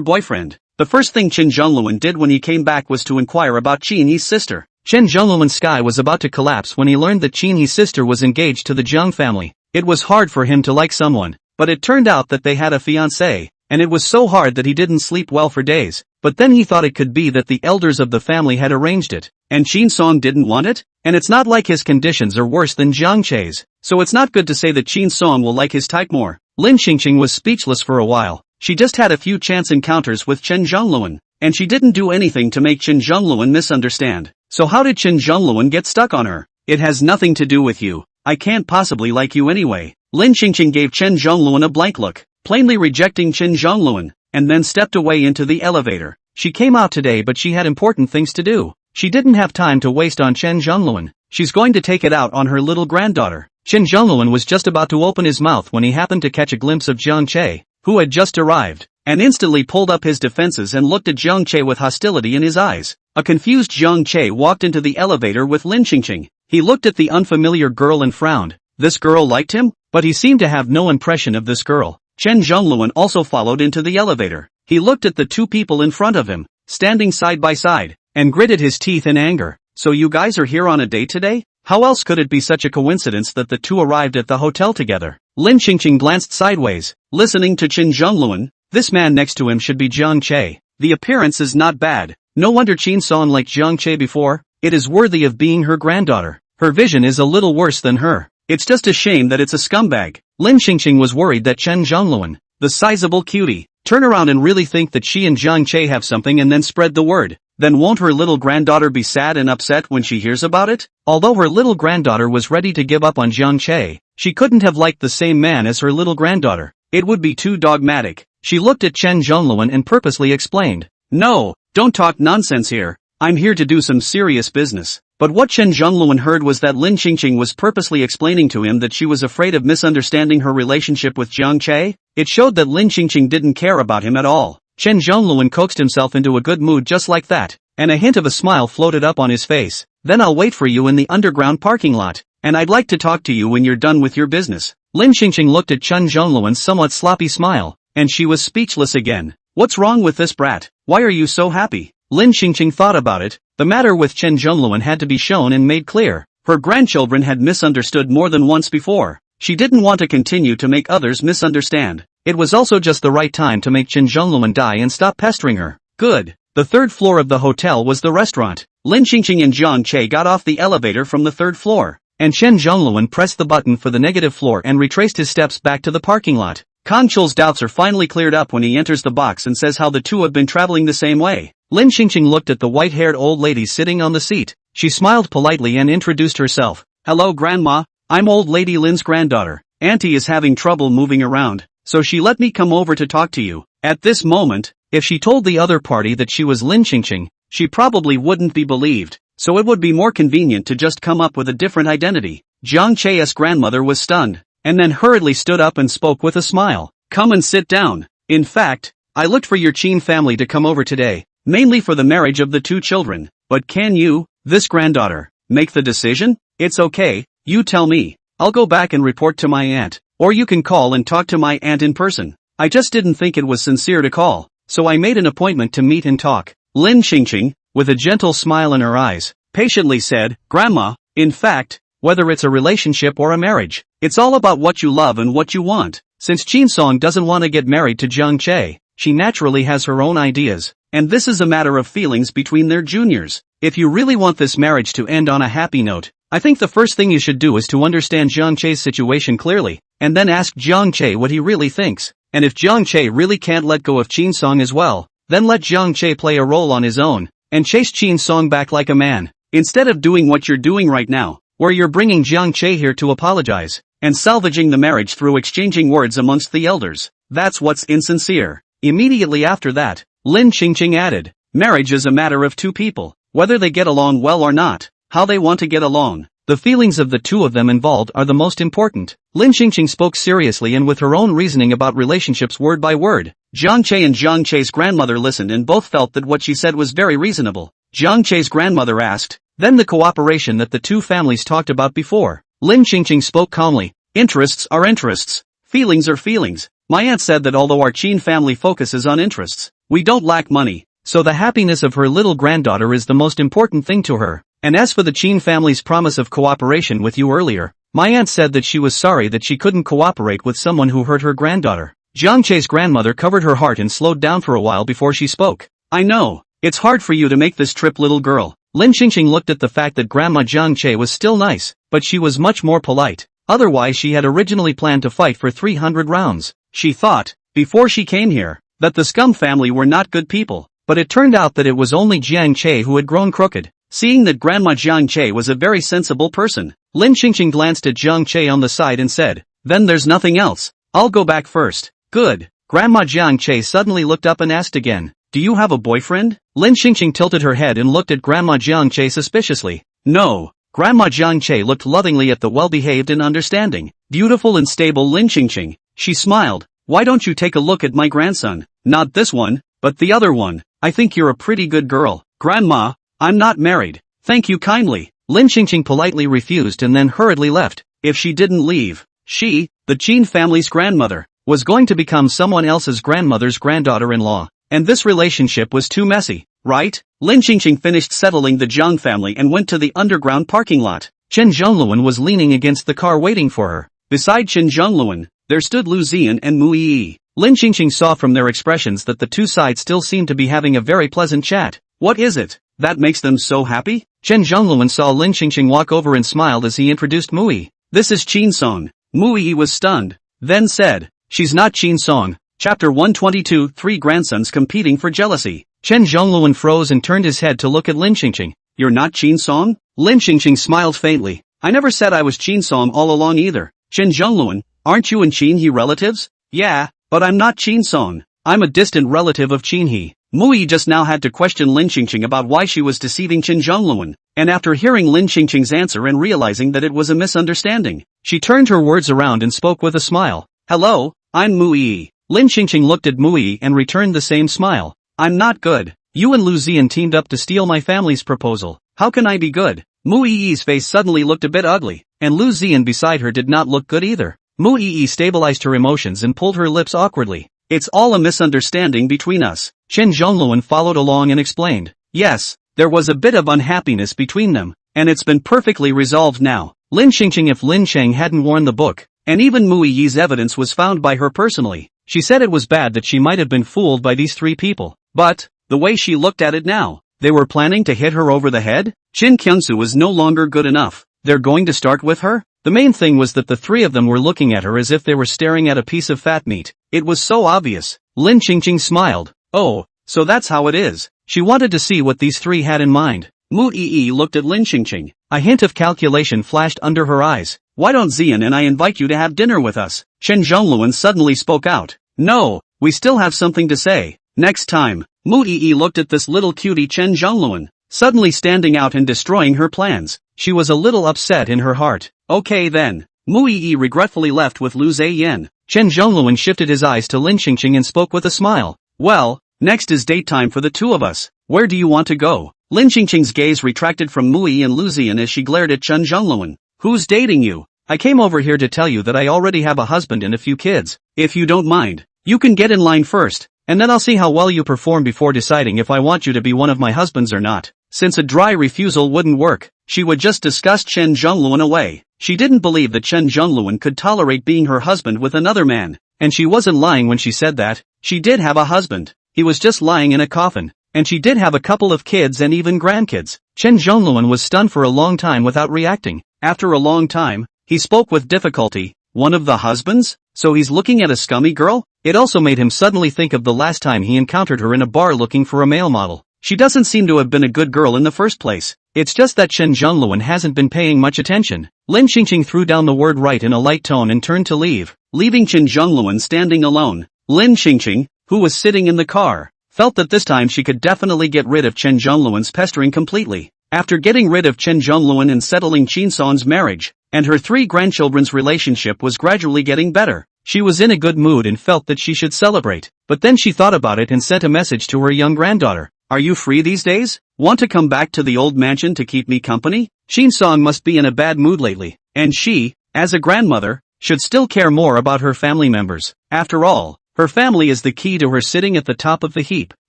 boyfriend. The first thing Chen Zhongluan did when he came back was to inquire about Qin He's sister. Chen Zhongluan's sky was about to collapse when he learned that Qin He's sister was engaged to the Jiang family. It was hard for him to like someone, but it turned out that they had a fiancé, and it was so hard that he didn't sleep well for days. But then he thought it could be that the elders of the family had arranged it, and Qin Song didn't want it? And it's not like his conditions are worse than Jiang Che's, so it's not good to say that Qin Song will like his type more. Lin Qingqing was speechless for a while. She just had a few chance encounters with Chen Zhongluan, and she didn't do anything to make Chen Zhongluan misunderstand. So how did Chen Zhongluan get stuck on her? It has nothing to do with you. I can't possibly like you anyway. Lin Qingqing gave Chen Zhongluan a blank look, plainly rejecting Chen Zhongluan, and then stepped away into the elevator. She came out today but she had important things to do. She didn't have time to waste on Chen Zhongluan. She's going to take it out on her little granddaughter. Chen Zhongluan was just about to open his mouth when he happened to catch a glimpse of Jiang Che, who had just arrived, and instantly pulled up his defenses and looked at Jiang Che with hostility in his eyes. A confused Jiang Che walked into the elevator with Lin Qingqing. He looked at the unfamiliar girl and frowned. This girl liked him? But he seemed to have no impression of this girl. Chen Zhongluan also followed into the elevator. He looked at the 2 people in front of him, standing side by side, and gritted his teeth in anger. So you guys are here on a date today? How else could it be such a coincidence that the 2 arrived at the hotel together? Lin Qingqing glanced sideways, listening to Chen Zhongluan. This man next to him should be Jiang Che. The appearance is not bad. No wonder Qin Song liked Jiang Che before. It is worthy of being her granddaughter. Her vision is a little worse than her. It's just a shame that it's a scumbag. Lin Qingqing was worried that Chen Zhongluan, the sizable cutie, turn around and really think that she and Jiang Che have something and then spread the word. Then won't her little granddaughter be sad and upset when she hears about it? Although her little granddaughter was ready to give up on Jiang Che, she couldn't have liked the same man as her little granddaughter. It would be too dogmatic. She looked at Chen Zhongluan and purposely explained, "No, don't talk nonsense here. I'm here to do some serious business." But what Chen Zhongluan heard was that Lin Qingqing was purposely explaining to him that she was afraid of misunderstanding her relationship with Jiang Che. It showed that Lin Qingqing didn't care about him at all. Chen Zhongluan coaxed himself into a good mood just like that, and a hint of a smile floated up on his face. Then I'll wait for you in the underground parking lot, and I'd like to talk to you when you're done with your business. Lin Qingqing looked at Chen Zhongluan's somewhat sloppy smile, and she was speechless again. What's wrong with this brat? Why are you so happy? Lin Qingqing thought about it. The matter with Chen Zhongluan had to be shown and made clear. Her grandchildren had misunderstood more than once before. She didn't want to continue to make others misunderstand. It was also just the right time to make Chen Zhongluan die and stop pestering her. Good. The third floor of the hotel was the restaurant. Lin Qingqing and Jiang Che got off the elevator from the third floor, and Chen Zhongluan pressed the button for the negative floor and retraced his steps back to the parking lot. Kan Chul's doubts are finally cleared up when he enters the box and says how the two have been traveling the same way. Lin Qingqing looked at the white-haired old lady sitting on the seat. She smiled politely and introduced herself. Hello Grandma, I'm old lady Lin's granddaughter. Auntie is having trouble moving around, so she let me come over to talk to you. At this moment, if she told the other party that she was Lin Qingqing, she probably wouldn't be believed, so it would be more convenient to just come up with a different identity. Jiang Che's grandmother was stunned, and then hurriedly stood up and spoke with a smile. Come and sit down. In fact, I looked for your Qin family to come over today, mainly for the marriage of the two children, but can you, this granddaughter, make the decision? It's okay, you tell me. I'll go back and report to my aunt, or you can call and talk to my aunt in person. I just didn't think it was sincere to call, so I made an appointment to meet and talk. Lin Qingqing, with a gentle smile in her eyes, patiently said, Grandma, in fact, whether it's a relationship or a marriage, it's all about what you love and what you want. Since Qin Song doesn't want to get married to Jiang Che, she naturally has her own ideas, and this is a matter of feelings between their juniors. If you really want this marriage to end on a happy note, I think the first thing you should do is to understand Jiang Che's situation clearly, and then ask Jiang Che what he really thinks. And if Jiang Che really can't let go of Qin Song as well, then let Jiang Che play a role on his own, and chase Qin Song back like a man, instead of doing what you're doing right now, where you're bringing Jiang Che here to apologize, and salvaging the marriage through exchanging words amongst the elders. That's what's insincere. Immediately after that, Lin Qingqing added, marriage is a matter of two people, whether they get along well or not, how they want to get along. The feelings of the two of them involved are the most important. Lin Qingqing spoke seriously and with her own reasoning about relationships word by word. Jiang Che and Jiang Che's grandmother listened and both felt that what she said was very reasonable. Jiang Che's grandmother asked, then the cooperation that the two families talked about before. Lin Qingqing spoke calmly. Interests are interests. Feelings are feelings. My aunt said that although our Qin family focuses on interests, we don't lack money, so the happiness of her little granddaughter is the most important thing to her. And as for the Qin family's promise of cooperation with you earlier, my aunt said that she was sorry that she couldn't cooperate with someone who hurt her granddaughter. Jiang Che's grandmother covered her heart and slowed down for a while before she spoke. I know, it's hard for you to make this trip, little girl. Lin Qingqing looked at the fact that Grandma Jiang Che was still nice, but she was much more polite. Otherwise she had originally planned to fight for 300 rounds. She thought, before she came here, that the Scum family were not good people, but it turned out that it was only Jiang Che who had grown crooked. Seeing that Grandma Jiang Che was a very sensible person, Lin Qingqing glanced at Jiang Che on the side and said, then there's nothing else. I'll go back first. Good. Grandma Jiang Che suddenly looked up and asked again, do you have a boyfriend? Lin Qingqing tilted her head and looked at Grandma Jiang Che suspiciously. No. Grandma Jiang Che looked lovingly at the well-behaved and understanding, beautiful and stable Lin Qingqing. She smiled. Why don't you take a look at my grandson? Not this one, but the other one. I think you're a pretty good girl. Grandma, I'm not married. Thank you kindly. Lin Qingqing politely refused and then hurriedly left. If she didn't leave, she, the Qin family's grandmother, was going to become someone else's grandmother's granddaughter-in-law. And this relationship was too messy, right? Lin Qingqing finished settling the Zhang family and went to the underground parking lot. Chen Zhongluan was leaning against the car waiting for her. Beside Chen Zhongluan, there stood Lu Ziyan and Mu Yi. Lin Qingqing saw from their expressions that the two sides still seemed to be having a very pleasant chat. What is it that makes them so happy? Chen Zhongluan saw Lin Qingqing walk over and smiled as he introduced Mu Yi. This is Qin Song. Mu Yi was stunned, then said, she's not Qin Song. Chapter 122, Three Grandsons Competing for Jealousy. Chen Zhongluan froze and turned his head to look at Lin Qingqing. You're not Qin Song? Lin Qingqing smiled faintly. I never said I was Qin Song all along either. Chen Zhongluan, aren't you and Qin He relatives? Yeah, but I'm not Qin Song. I'm a distant relative of Qin He. Mu Yi just now had to question Lin Qingqing about why she was deceiving Chen Zhongluan, and after hearing Lin Qingqing's answer and realizing that it was a misunderstanding, she turned her words around and spoke with a smile. Hello, I'm Mu Yi. Lin Qingqing looked at Mu Yi and returned the same smile. I'm not good. You and Lu Ziyan teamed up to steal my family's proposal. How can I be good? Mu Yi's face suddenly looked a bit ugly, and Lu Ziyan beside her did not look good either. Mu Yi stabilized her emotions and pulled her lips awkwardly. It's all a misunderstanding between us. Chen Zhongluan followed along and explained. Yes, there was a bit of unhappiness between them, and it's been perfectly resolved now. Lin Qingqing, if Lin Cheng hadn't worn the book, and even Mu Yi's evidence was found by her personally, She said it was bad that she might have been fooled by these three people. But, the way she looked at it now, they were planning to hit her over the head? Shin Kyung-soo was no longer good enough. They're going to start with her? The main thing was that the three of them were looking at her as if they were staring at a piece of fat meat. It was so obvious. Lin Qingqing smiled. Oh, so that's how it is. She wanted to see what these three had in mind. Mu Yi looked at Lin Qingqing. A hint of calculation flashed under her eyes. Why don't Xian and I invite you to have dinner with us? Chen Zhongluan suddenly spoke out. No, we still have something to say. Next time. Mu Yi looked at this little cutie Chen Zhongluan, suddenly standing out and destroying her plans. She was a little upset in her heart. Okay then. Mu Yi regretfully left with Lu Zheyan. Chen Zhongluan shifted his eyes to Lin Qingqing and spoke with a smile. Well, next is date time for the two of us. Where do you want to go? Lin Qingqing's gaze retracted from Mu Yi and Lu Zheyan as she glared at Chen Zhongluan. Who's dating you? I came over here to tell you that I already have a husband and a few kids. If you don't mind, you can get in line first, and then I'll see how well you perform before deciding if I want you to be one of my husbands or not. Since a dry refusal wouldn't work, she would just disgust Chen Zhongluan away. She didn't believe that Chen Zhongluan could tolerate being her husband with another man. And she wasn't lying when she said that. She did have a husband. He was just lying in a coffin. And she did have a couple of kids and even grandkids. Chen Zhongluan was stunned for a long time without reacting. After a long time, he spoke with difficulty. One of the husbands? So he's looking at a scummy girl? It also made him suddenly think of the last time he encountered her in a bar looking for a male model. She doesn't seem to have been a good girl in the first place. It's just that Chen Zhongluan hasn't been paying much attention. Lin Qingqing threw down the word right in a light tone and turned to leave, leaving Chen Zhongluan standing alone. Lin Qingqing, who was sitting in the car, felt that this time she could definitely get rid of Chen Zhongluan's pestering completely. After getting rid of Chen Zhongluan and settling Qin Son's marriage, and her three grandchildren's relationship was gradually getting better, she was in a good mood and felt that she should celebrate. But then she thought about it and sent a message to her young granddaughter. Are you free these days? Want to come back to the old mansion to keep me company? Qin Song must be in a bad mood lately, and she, as a grandmother, should still care more about her family members. After all, her family is the key to her sitting at the top of the heap,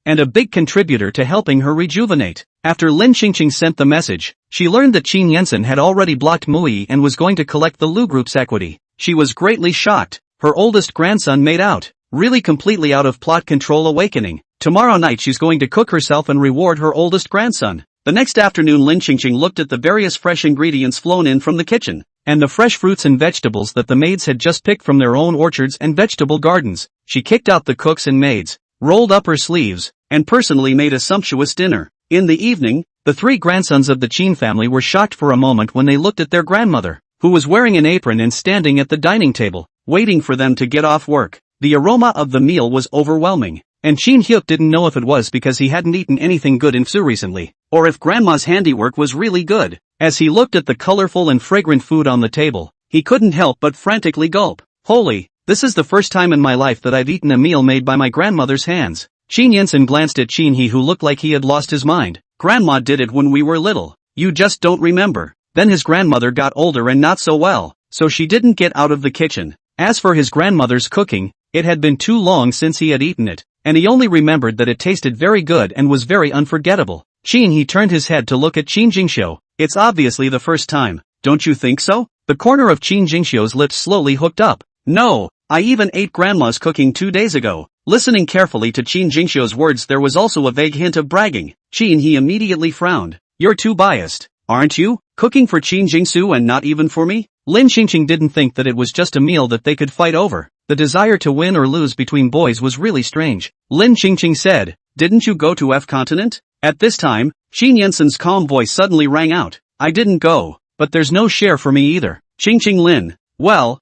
and a big contributor to helping her rejuvenate. After Lin Qingqing sent the message, she learned that Qin Yensen had already blocked Mui and was going to collect the Lu Group's equity. She was greatly shocked. Her oldest grandson made out, really completely out of plot control awakening. Tomorrow night she's going to cook herself and reward her oldest grandson. The next afternoon Lin Qingqing looked at the various fresh ingredients flown in from the kitchen, and the fresh fruits and vegetables that the maids had just picked from their own orchards and vegetable gardens. She kicked out the cooks and maids, rolled up her sleeves, and personally made a sumptuous dinner. In the evening, the three grandsons of the Qin family were shocked for a moment when they looked at their grandmother, who was wearing an apron and standing at the dining table, waiting for them to get off work. The aroma of the meal was overwhelming, and Qin Hyuk didn't know if it was because he hadn't eaten anything good in Seoul recently, or if grandma's handiwork was really good. As he looked at the colorful and fragrant food on the table, he couldn't help but frantically gulp. Holy, this is the first time in my life that I've eaten a meal made by my grandmother's hands. Qin Yensen glanced at Qin He, who looked like he had lost his mind. Grandma did it when we were little. You just don't remember. Then his grandmother got older and not so well, so she didn't get out of the kitchen. As for his grandmother's cooking, it had been too long since he had eaten it, and he only remembered that it tasted very good and was very unforgettable. Qin He turned his head to look at Qin Jingxiu. It's obviously the first time, don't you think so? The corner of Qin Jingxiu's lips slowly hooked up. No, I even ate grandma's cooking 2 days ago. Listening carefully to Qin Jingxiu's words, there was also a vague hint of bragging. Qin He immediately frowned. You're too biased, aren't you? Cooking for Qin Jingxiu and not even for me? Lin Qingqing didn't think that it was just a meal that they could fight over. The desire to win or lose between boys was really strange. Lin Qingqing said, didn't you go to F continent? At this time, Qin Yensen's calm voice suddenly rang out. I didn't go, but there's no share for me either. Qingqing Lin. Well,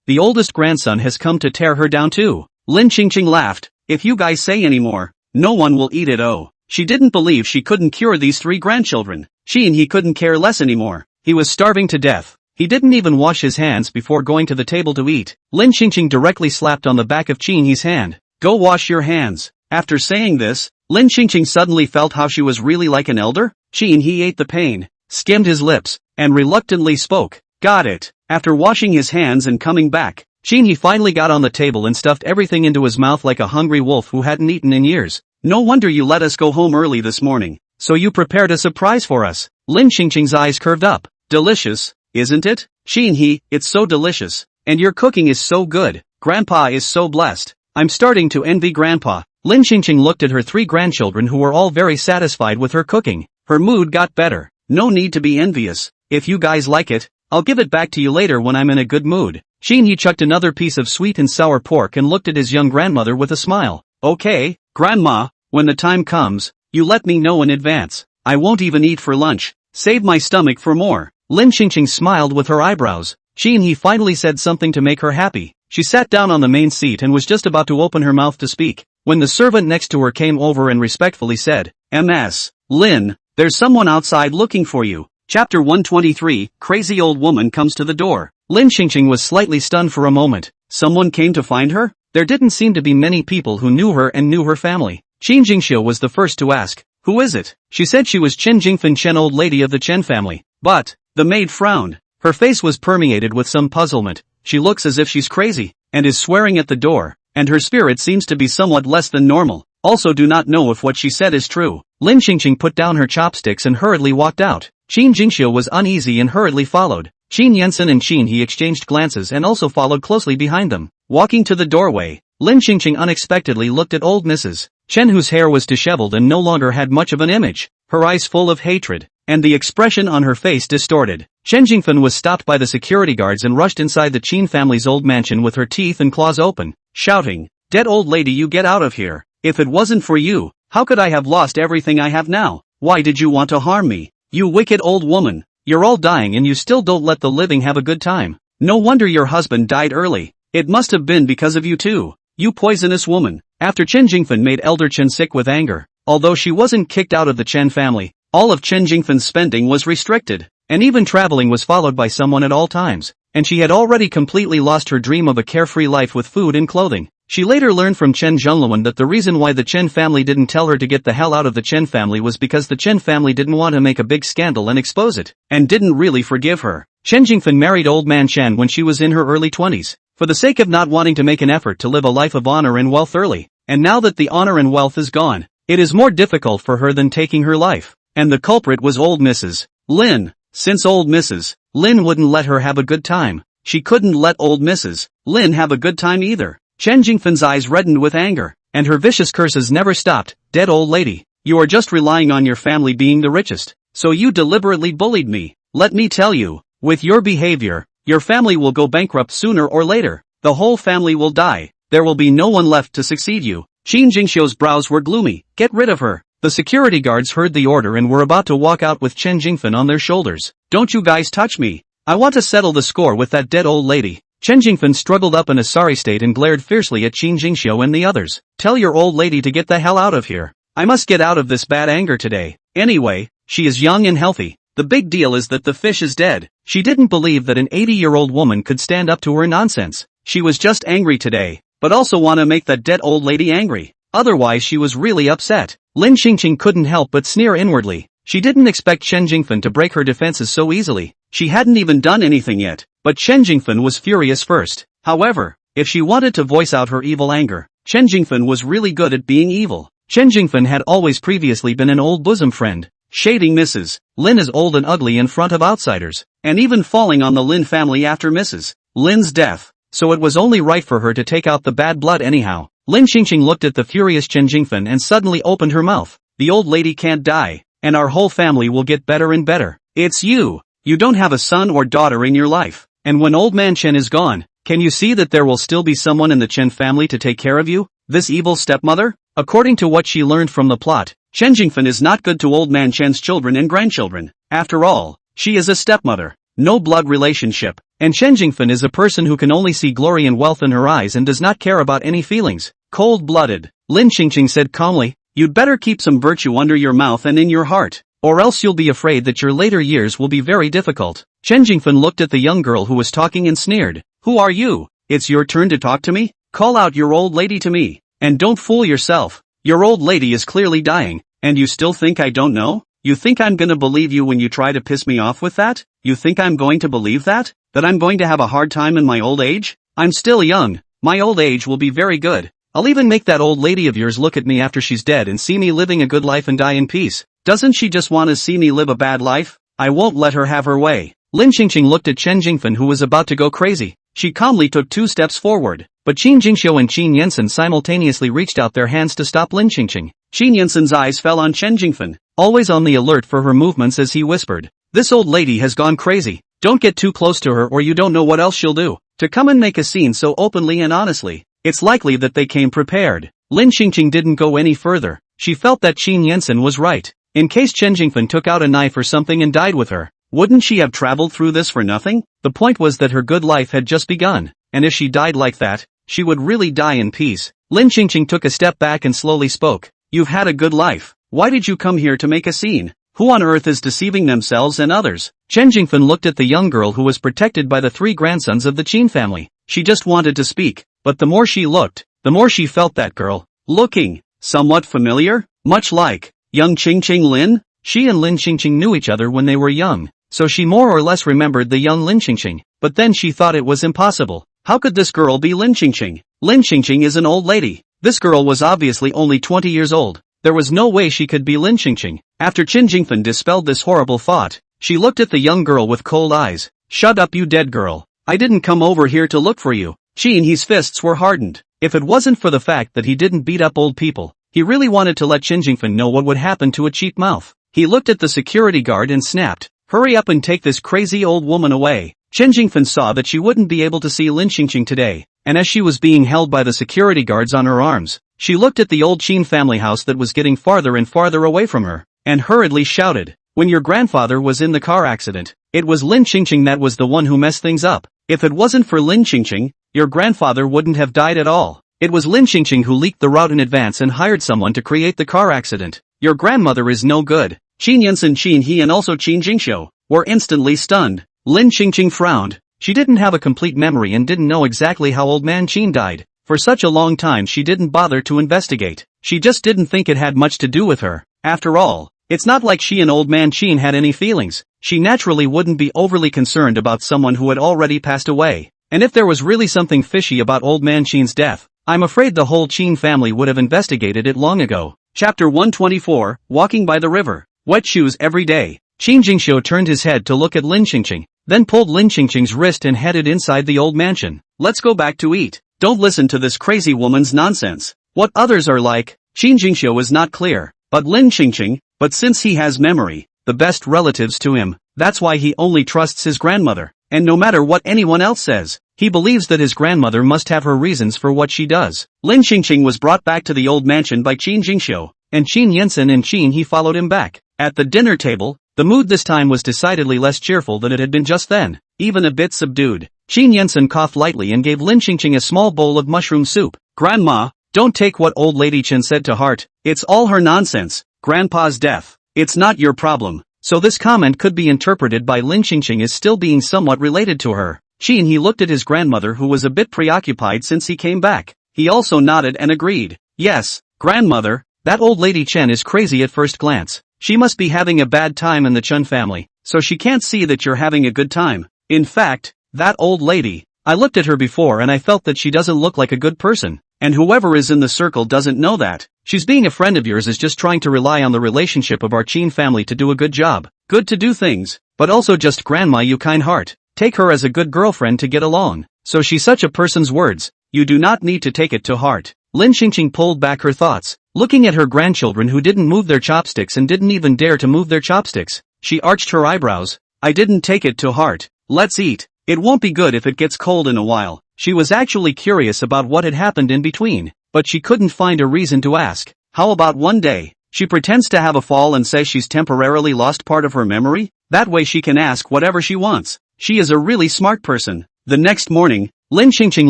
the oldest grandson has come to tear her down too. Lin Qingqing laughed. If you guys say any more, no one will eat it. Oh. She didn't believe she couldn't cure these three grandchildren. Qin He couldn't care less anymore. He was starving to death. He didn't even wash his hands before going to the table to eat. Lin Qingqing directly slapped on the back of Qin He's hand. Go wash your hands. After saying this, Lin Qingqing suddenly felt how she was really like an elder. Qin He ate the pain, skimmed his lips, and reluctantly spoke. Got it. After washing his hands and coming back, Qin He finally got on the table and stuffed everything into his mouth like a hungry wolf who hadn't eaten in years. No wonder you let us go home early this morning. So you prepared a surprise for us. Lin Qingqing's eyes curved up. Delicious, isn't it? Qin He, it's so delicious. And your cooking is so good. Grandpa is so blessed. I'm starting to envy Grandpa. Lin Qingqing looked at her 3 grandchildren who were all very satisfied with her cooking. Her mood got better. No need to be envious. If you guys like it, I'll give it back to you later when I'm in a good mood. He chucked another piece of sweet and sour pork and looked at his young grandmother with a smile. Okay, Grandma, when the time comes, you let me know in advance. I won't even eat for lunch. Save my stomach for more. Lin Qingqing smiled with her eyebrows. He finally said something to make her happy. She sat down on the main seat and was just about to open her mouth to speak, when the servant next to her came over and respectfully said, "Ms. Lin, there's someone outside looking for you." Chapter 123, Crazy Old Woman Comes to the Door. Lin Qingqing was slightly stunned for a moment. Someone came to find her? There didn't seem to be many people who knew her and knew her family. Qin Jingxiu was the first to ask, "Who is it?" She said she was Chen Jingfen Chen, old lady of the Chen family. But, the maid frowned. Her face was permeated with some puzzlement. She looks as if she's crazy, and is swearing at the door, and her spirit seems to be somewhat less than normal. Also do not know if what she said is true. Lin Qingqing put down her chopsticks and hurriedly walked out. Qin Jingxiu was uneasy and hurriedly followed. Qin Yensen and Qin He exchanged glances and also followed closely behind them. Walking to the doorway, Lin Qingqing unexpectedly looked at old Mrs. Chen, whose hair was disheveled and no longer had much of an image, her eyes full of hatred, and the expression on her face distorted. Chen Jingfen was stopped by the security guards and rushed inside the Qin family's old mansion with her teeth and claws open, shouting, "Dead old lady, you get out of here. If it wasn't for you, how could I have lost everything I have now? Why did you want to harm me? You wicked old woman. You're all dying and you still don't let the living have a good time. No wonder your husband died early. It must have been because of you too. You poisonous woman." After Chen Jingfen made Elder Chen sick with anger, although she wasn't kicked out of the Chen family, all of Chen Jingfen's spending was restricted, and even traveling was followed by someone at all times, and she had already completely lost her dream of a carefree life with food and clothing. She later learned from Chen Zhongluan that the reason why the Chen family didn't tell her to get the hell out of the Chen family was because the Chen family didn't want to make a big scandal and expose it, and didn't really forgive her. Chen Jingfen married old man Chen when she was in her early 20s, for the sake of not wanting to make an effort to live a life of honor and wealth early, and now that the honor and wealth is gone, it is more difficult for her than taking her life, and the culprit was old Mrs. Lin. Since old Mrs. Lin wouldn't let her have a good time, she couldn't let old Mrs. Lin have a good time either. Chen Jingfen's eyes reddened with anger, and her vicious curses never stopped. "Dead old lady, you are just relying on your family being the richest, so you deliberately bullied me. Let me tell you, with your behavior, your family will go bankrupt sooner or later. The whole family will die. There will be no one left to succeed you." Qin Jingxiu's brows were gloomy. "Get rid of her." The security guards heard the order and were about to walk out with Chen Jingfen on their shoulders. "Don't you guys touch me. I want to settle the score with that dead old lady." Chen Jingfen struggled up in a sorry state and glared fiercely at Qin Jingxiu and the others. "Tell your old lady to get the hell out of here. I must get out of this bad anger today. Anyway, she is young and healthy. The big deal is that the fish is dead." She didn't believe that an 80-year-old woman could stand up to her nonsense. She was just angry today, but also want to make that dead old lady angry. Otherwise she was really upset. Lin Qingqing couldn't help but sneer inwardly. She didn't expect Chen Jingfen to break her defenses so easily. She hadn't even done anything yet, but Chen Jingfen was furious first. However, if she wanted to voice out her evil anger, Chen Jingfen was really good at being evil. Chen Jingfen had always previously been an old bosom friend, shading Mrs. Lin as old and ugly in front of outsiders, and even falling on the Lin family after Mrs. Lin's death, so it was only right for her to take out the bad blood anyhow. Lin Qingqing looked at the furious Chen Jingfen and suddenly opened her mouth. "The old lady can't die, and our whole family will get better and better. It's you. You don't have a son or daughter in your life, and when old man Chen is gone, can you see that there will still be someone in the Chen family to take care of you? This evil stepmother?" According to what she learned from the plot, Chen Jingfen is not good to old man Chen's children and grandchildren. After all, she is a stepmother, no blood relationship, and Chen Jingfen is a person who can only see glory and wealth in her eyes and does not care about any feelings. Cold-blooded. Lin Qingqing said calmly, "You'd better keep some virtue under your mouth and in your heart, or else you'll be afraid that your later years will be very difficult." Chen Jingfen looked at the young girl who was talking and sneered. "Who are you? It's your turn to talk to me? Call out your old lady to me. And don't fool yourself. Your old lady is clearly dying, and you still think I don't know? You think I'm gonna believe you when you try to piss me off with that? You think I'm going to believe that? That I'm going to have a hard time in my old age? I'm still young. My old age will be very good. I'll even make that old lady of yours look at me after she's dead and see me living a good life and die in peace. Doesn't she just want to see me live a bad life? I won't let her have her way." Lin Qingqing looked at Chen Jingfen, who was about to go crazy. She calmly took 2 steps forward. but Qin Jingxiu and Qin Yensen simultaneously reached out their hands to stop Lin Qingqing. Qin Yensen's eyes fell on Chen Jingfen, always on the alert for her movements as he whispered, "This old lady has gone crazy. Don't get too close to her or you don't know what else she'll do. To come and make a scene so openly and honestly, it's likely that they came prepared." Lin Qingqing didn't go any further. She felt that Qin Yensen was right. In case Chen Jingfen took out a knife or something and died with her, wouldn't she have traveled through this for nothing? The point was that her good life had just begun, and if she died like that, she would really die in peace. Lin Qingqing took a step back and slowly spoke. "You've had a good life. Why did you come here to make a scene? Who on earth is deceiving themselves and others?" Chen Jingfen looked at the young girl who was protected by the 3 grandsons of the Qin family. She just wanted to speak, but the more she looked, the more she felt that girl looking somewhat familiar, much like young Qingqing Lin. She and Lin Qingqing knew each other when they were young, so she more or less remembered the young Lin Qingqing, but then she thought it was impossible. How could this girl be Lin Qingqing? Lin Qingqing is an old lady. This girl was obviously only 20 years old. There was no way she could be Lin Qingqing. After Qin Jingfen dispelled this horrible thought, she looked at the young girl with cold eyes. "Shut up, you dead girl. I didn't come over here to look for you." Qin He's fists were hardened. If it wasn't for the fact that he didn't beat up old people, he really wanted to let Qin Jingfen know what would happen to a cheap mouth. He looked at the security guard and snapped, "Hurry up and take this crazy old woman away." Qin Jingfen saw that she wouldn't be able to see Lin Qingqing today, and as she was being held by the security guards on her arms, she looked at the old Qin family house that was getting farther and farther away from her, and hurriedly shouted, "When your grandfather was in the car accident, it was Lin Qingqing that was the one who messed things up. If it wasn't for Lin Qingqing, your grandfather wouldn't have died at all. It was Lin Qingqing who leaked the route in advance and hired someone to create the car accident. Your grandmother is no good." Qin Yensen, Qin He and also Qin Jingxiu were instantly stunned. Lin Qingqing frowned. She didn't have a complete memory and didn't know exactly how old man Qin died. For such a long time she didn't bother to investigate. She just didn't think it had much to do with her. After all, it's not like she and old man Qin had any feelings. She naturally wouldn't be overly concerned about someone who had already passed away. And if there was really something fishy about old man Qin's death, I'm afraid the whole Qin family would have investigated it long ago. Chapter 124, Walking by the River. Wet shoes every day. Qin Jingxiu turned his head to look at Lin Qingqing, then pulled Lin Qingqing's wrist and headed inside the old mansion. "Let's go back to eat. Don't listen to this crazy woman's nonsense. What others are like." Qin Jingxiu is not clear, but Lin Qingqing, but since he has memory, the best relatives to him, that's why he only trusts his grandmother, and no matter what anyone else says, he believes that his grandmother must have her reasons for what she does. Lin Qingqing was brought back to the old mansion by Qin Jingxiu, and Qin Yensen and Qin He followed him back. At the dinner table, the mood this time was decidedly less cheerful than it had been just then, even a bit subdued. Qin Yensen coughed lightly and gave Lin Qingqing a small bowl of mushroom soup. "Grandma, don't take what old lady Chen said to heart. It's all her nonsense. Grandpa's death, it's not your problem." So this comment could be interpreted by Lin Qingqing as still being somewhat related to her. Qin He looked at his grandmother who was a bit preoccupied since he came back. He also nodded and agreed. "Yes, grandmother, that old lady Chen is crazy at first glance. She must be having a bad time in the Chen family, so she can't see that you're having a good time. In fact, that old lady, I looked at her before and I felt that she doesn't look like a good person, and whoever is in the circle doesn't know that. She's being a friend of yours is just trying to rely on the relationship of our Qin family to do a good job. Good to do things, but also just grandma you kind heart. Take her as a good girlfriend to get along. So she's such a person's words. You do not need to take it to heart." Lin Qingqing pulled back her thoughts, looking at her grandchildren who didn't move their chopsticks and didn't even dare to move their chopsticks. She arched her eyebrows. "I didn't take it to heart. Let's eat. It won't be good if it gets cold in a while." She was actually curious about what had happened in between, but she couldn't find a reason to ask. How about one day, she pretends to have a fall and says she's temporarily lost part of her memory? That way she can ask whatever she wants. She is a really smart person. The next morning, Lin Qingqing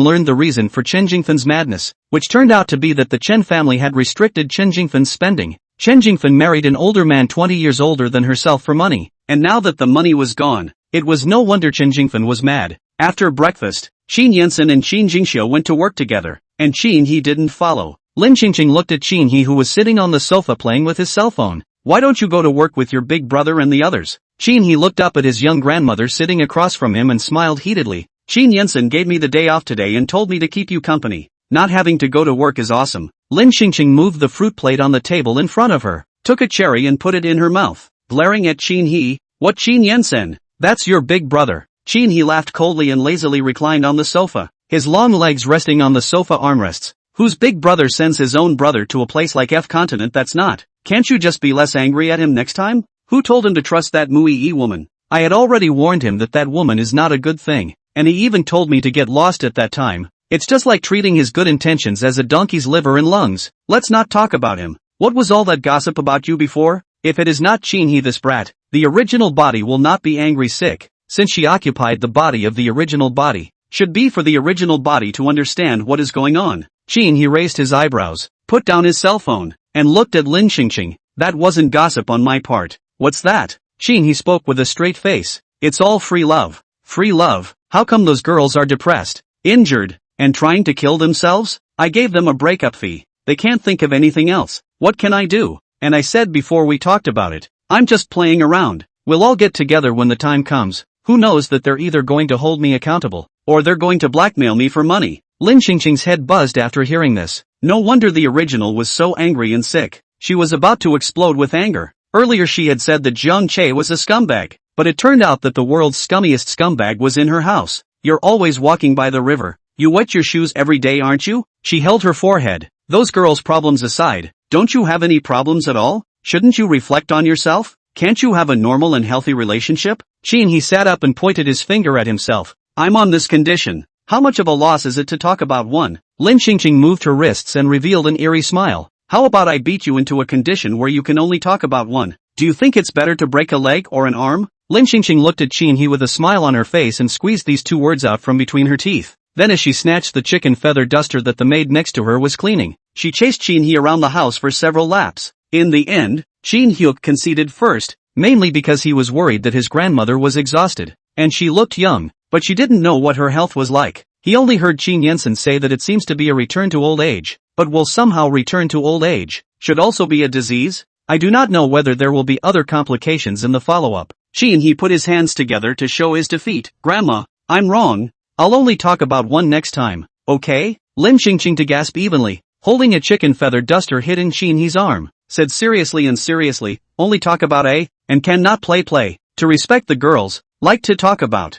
learned the reason for Chen Jingfen's madness, which turned out to be that the Chen family had restricted Chen Jingfen's spending. Chen Jingfen married an older man 20 years older than herself for money, and now that the money was gone, it was no wonder Chen Jingfen was mad. After breakfast, Qin Yensen and Qin Jingxiu went to work together, and Qin He didn't follow. Lin Qingqing looked at Qin He who was sitting on the sofa playing with his cell phone. "Why don't you go to work with your big brother and the others?" Qin He looked up at his young grandmother sitting across from him and smiled heatedly. "Qin Yensen gave me the day off today and told me to keep you company. Not having to go to work is awesome." Lin Qingqing moved the fruit plate on the table in front of her, took a cherry and put it in her mouth, glaring at Qin He. "What Qin Yensen? That's your big brother." Qin He laughed coldly and lazily reclined on the sofa. his long legs resting on the sofa armrests. Whose big brother sends his own brother to a place like F continent that's not? Can't you just be less angry at him next time? Who told him to trust that Mui woman? I had already warned him that that woman is not a good thing, and he even told me to get lost at that time. It's just like treating his good intentions as a donkey's liver and lungs. Let's not talk about him. What was all that gossip about you before? If it is not Chin-hee this brat, the original body will not be angry sick, since she occupied the body of the original body. Should be for the original body to understand what is going on. Chin-hee raised his eyebrows, put down his cell phone, and looked at Lin Xingqing. That wasn't gossip on my part. What's that? Chin-hee spoke with a straight face. It's all free love. Free love? How come those girls are depressed, injured, and trying to kill themselves? I gave them a breakup fee. They can't think of anything else. What can I do? And I said before we talked about it, I'm just playing around. We'll all get together when the time comes. Who knows that they're either going to hold me accountable, or they're going to blackmail me for money. Lin Xingqing's head buzzed after hearing this. No wonder the original was so angry and sick. She was about to explode with anger. Earlier she had said that Jiang Che was a scumbag, but it turned out that the world's scummiest scumbag was in her house. You're always walking by the river. You wet your shoes every day, aren't you? She held her forehead. Those girls' problems aside, don't you have any problems at all? Shouldn't you reflect on yourself? Can't you have a normal and healthy relationship? He sat up and pointed his finger at himself. I'm on this condition. How much of a loss is it to talk about one? Lin Xingqing moved her wrists and revealed an eerie smile. How about I beat you into a condition where you can only talk about one? Do you think it's better to break a leg or an arm? Lin Xingqing looked at Chin-hee with a smile on her face and squeezed these two words out from between her teeth. Then as she snatched the chicken feather duster that the maid next to her was cleaning, she chased Chin-hee around the house for several laps. In the end, Chin-hyuk conceded first, mainly because he was worried that his grandmother was exhausted, and she looked young, but she didn't know what her health was like. He only heard Chin Yensen say that it seems to be a return to old age, but will somehow return to old age. Should also be a disease? I do not know whether there will be other complications in the follow-up. Chin-hee put his hands together to show his defeat. Grandma, I'm wrong. I'll only talk about one next time, okay? Lin Xingqing to gasp evenly, holding a chicken feather duster hidden Chin-hee's arm, said seriously, only talk about A, and cannot play. To respect the girls, like to talk about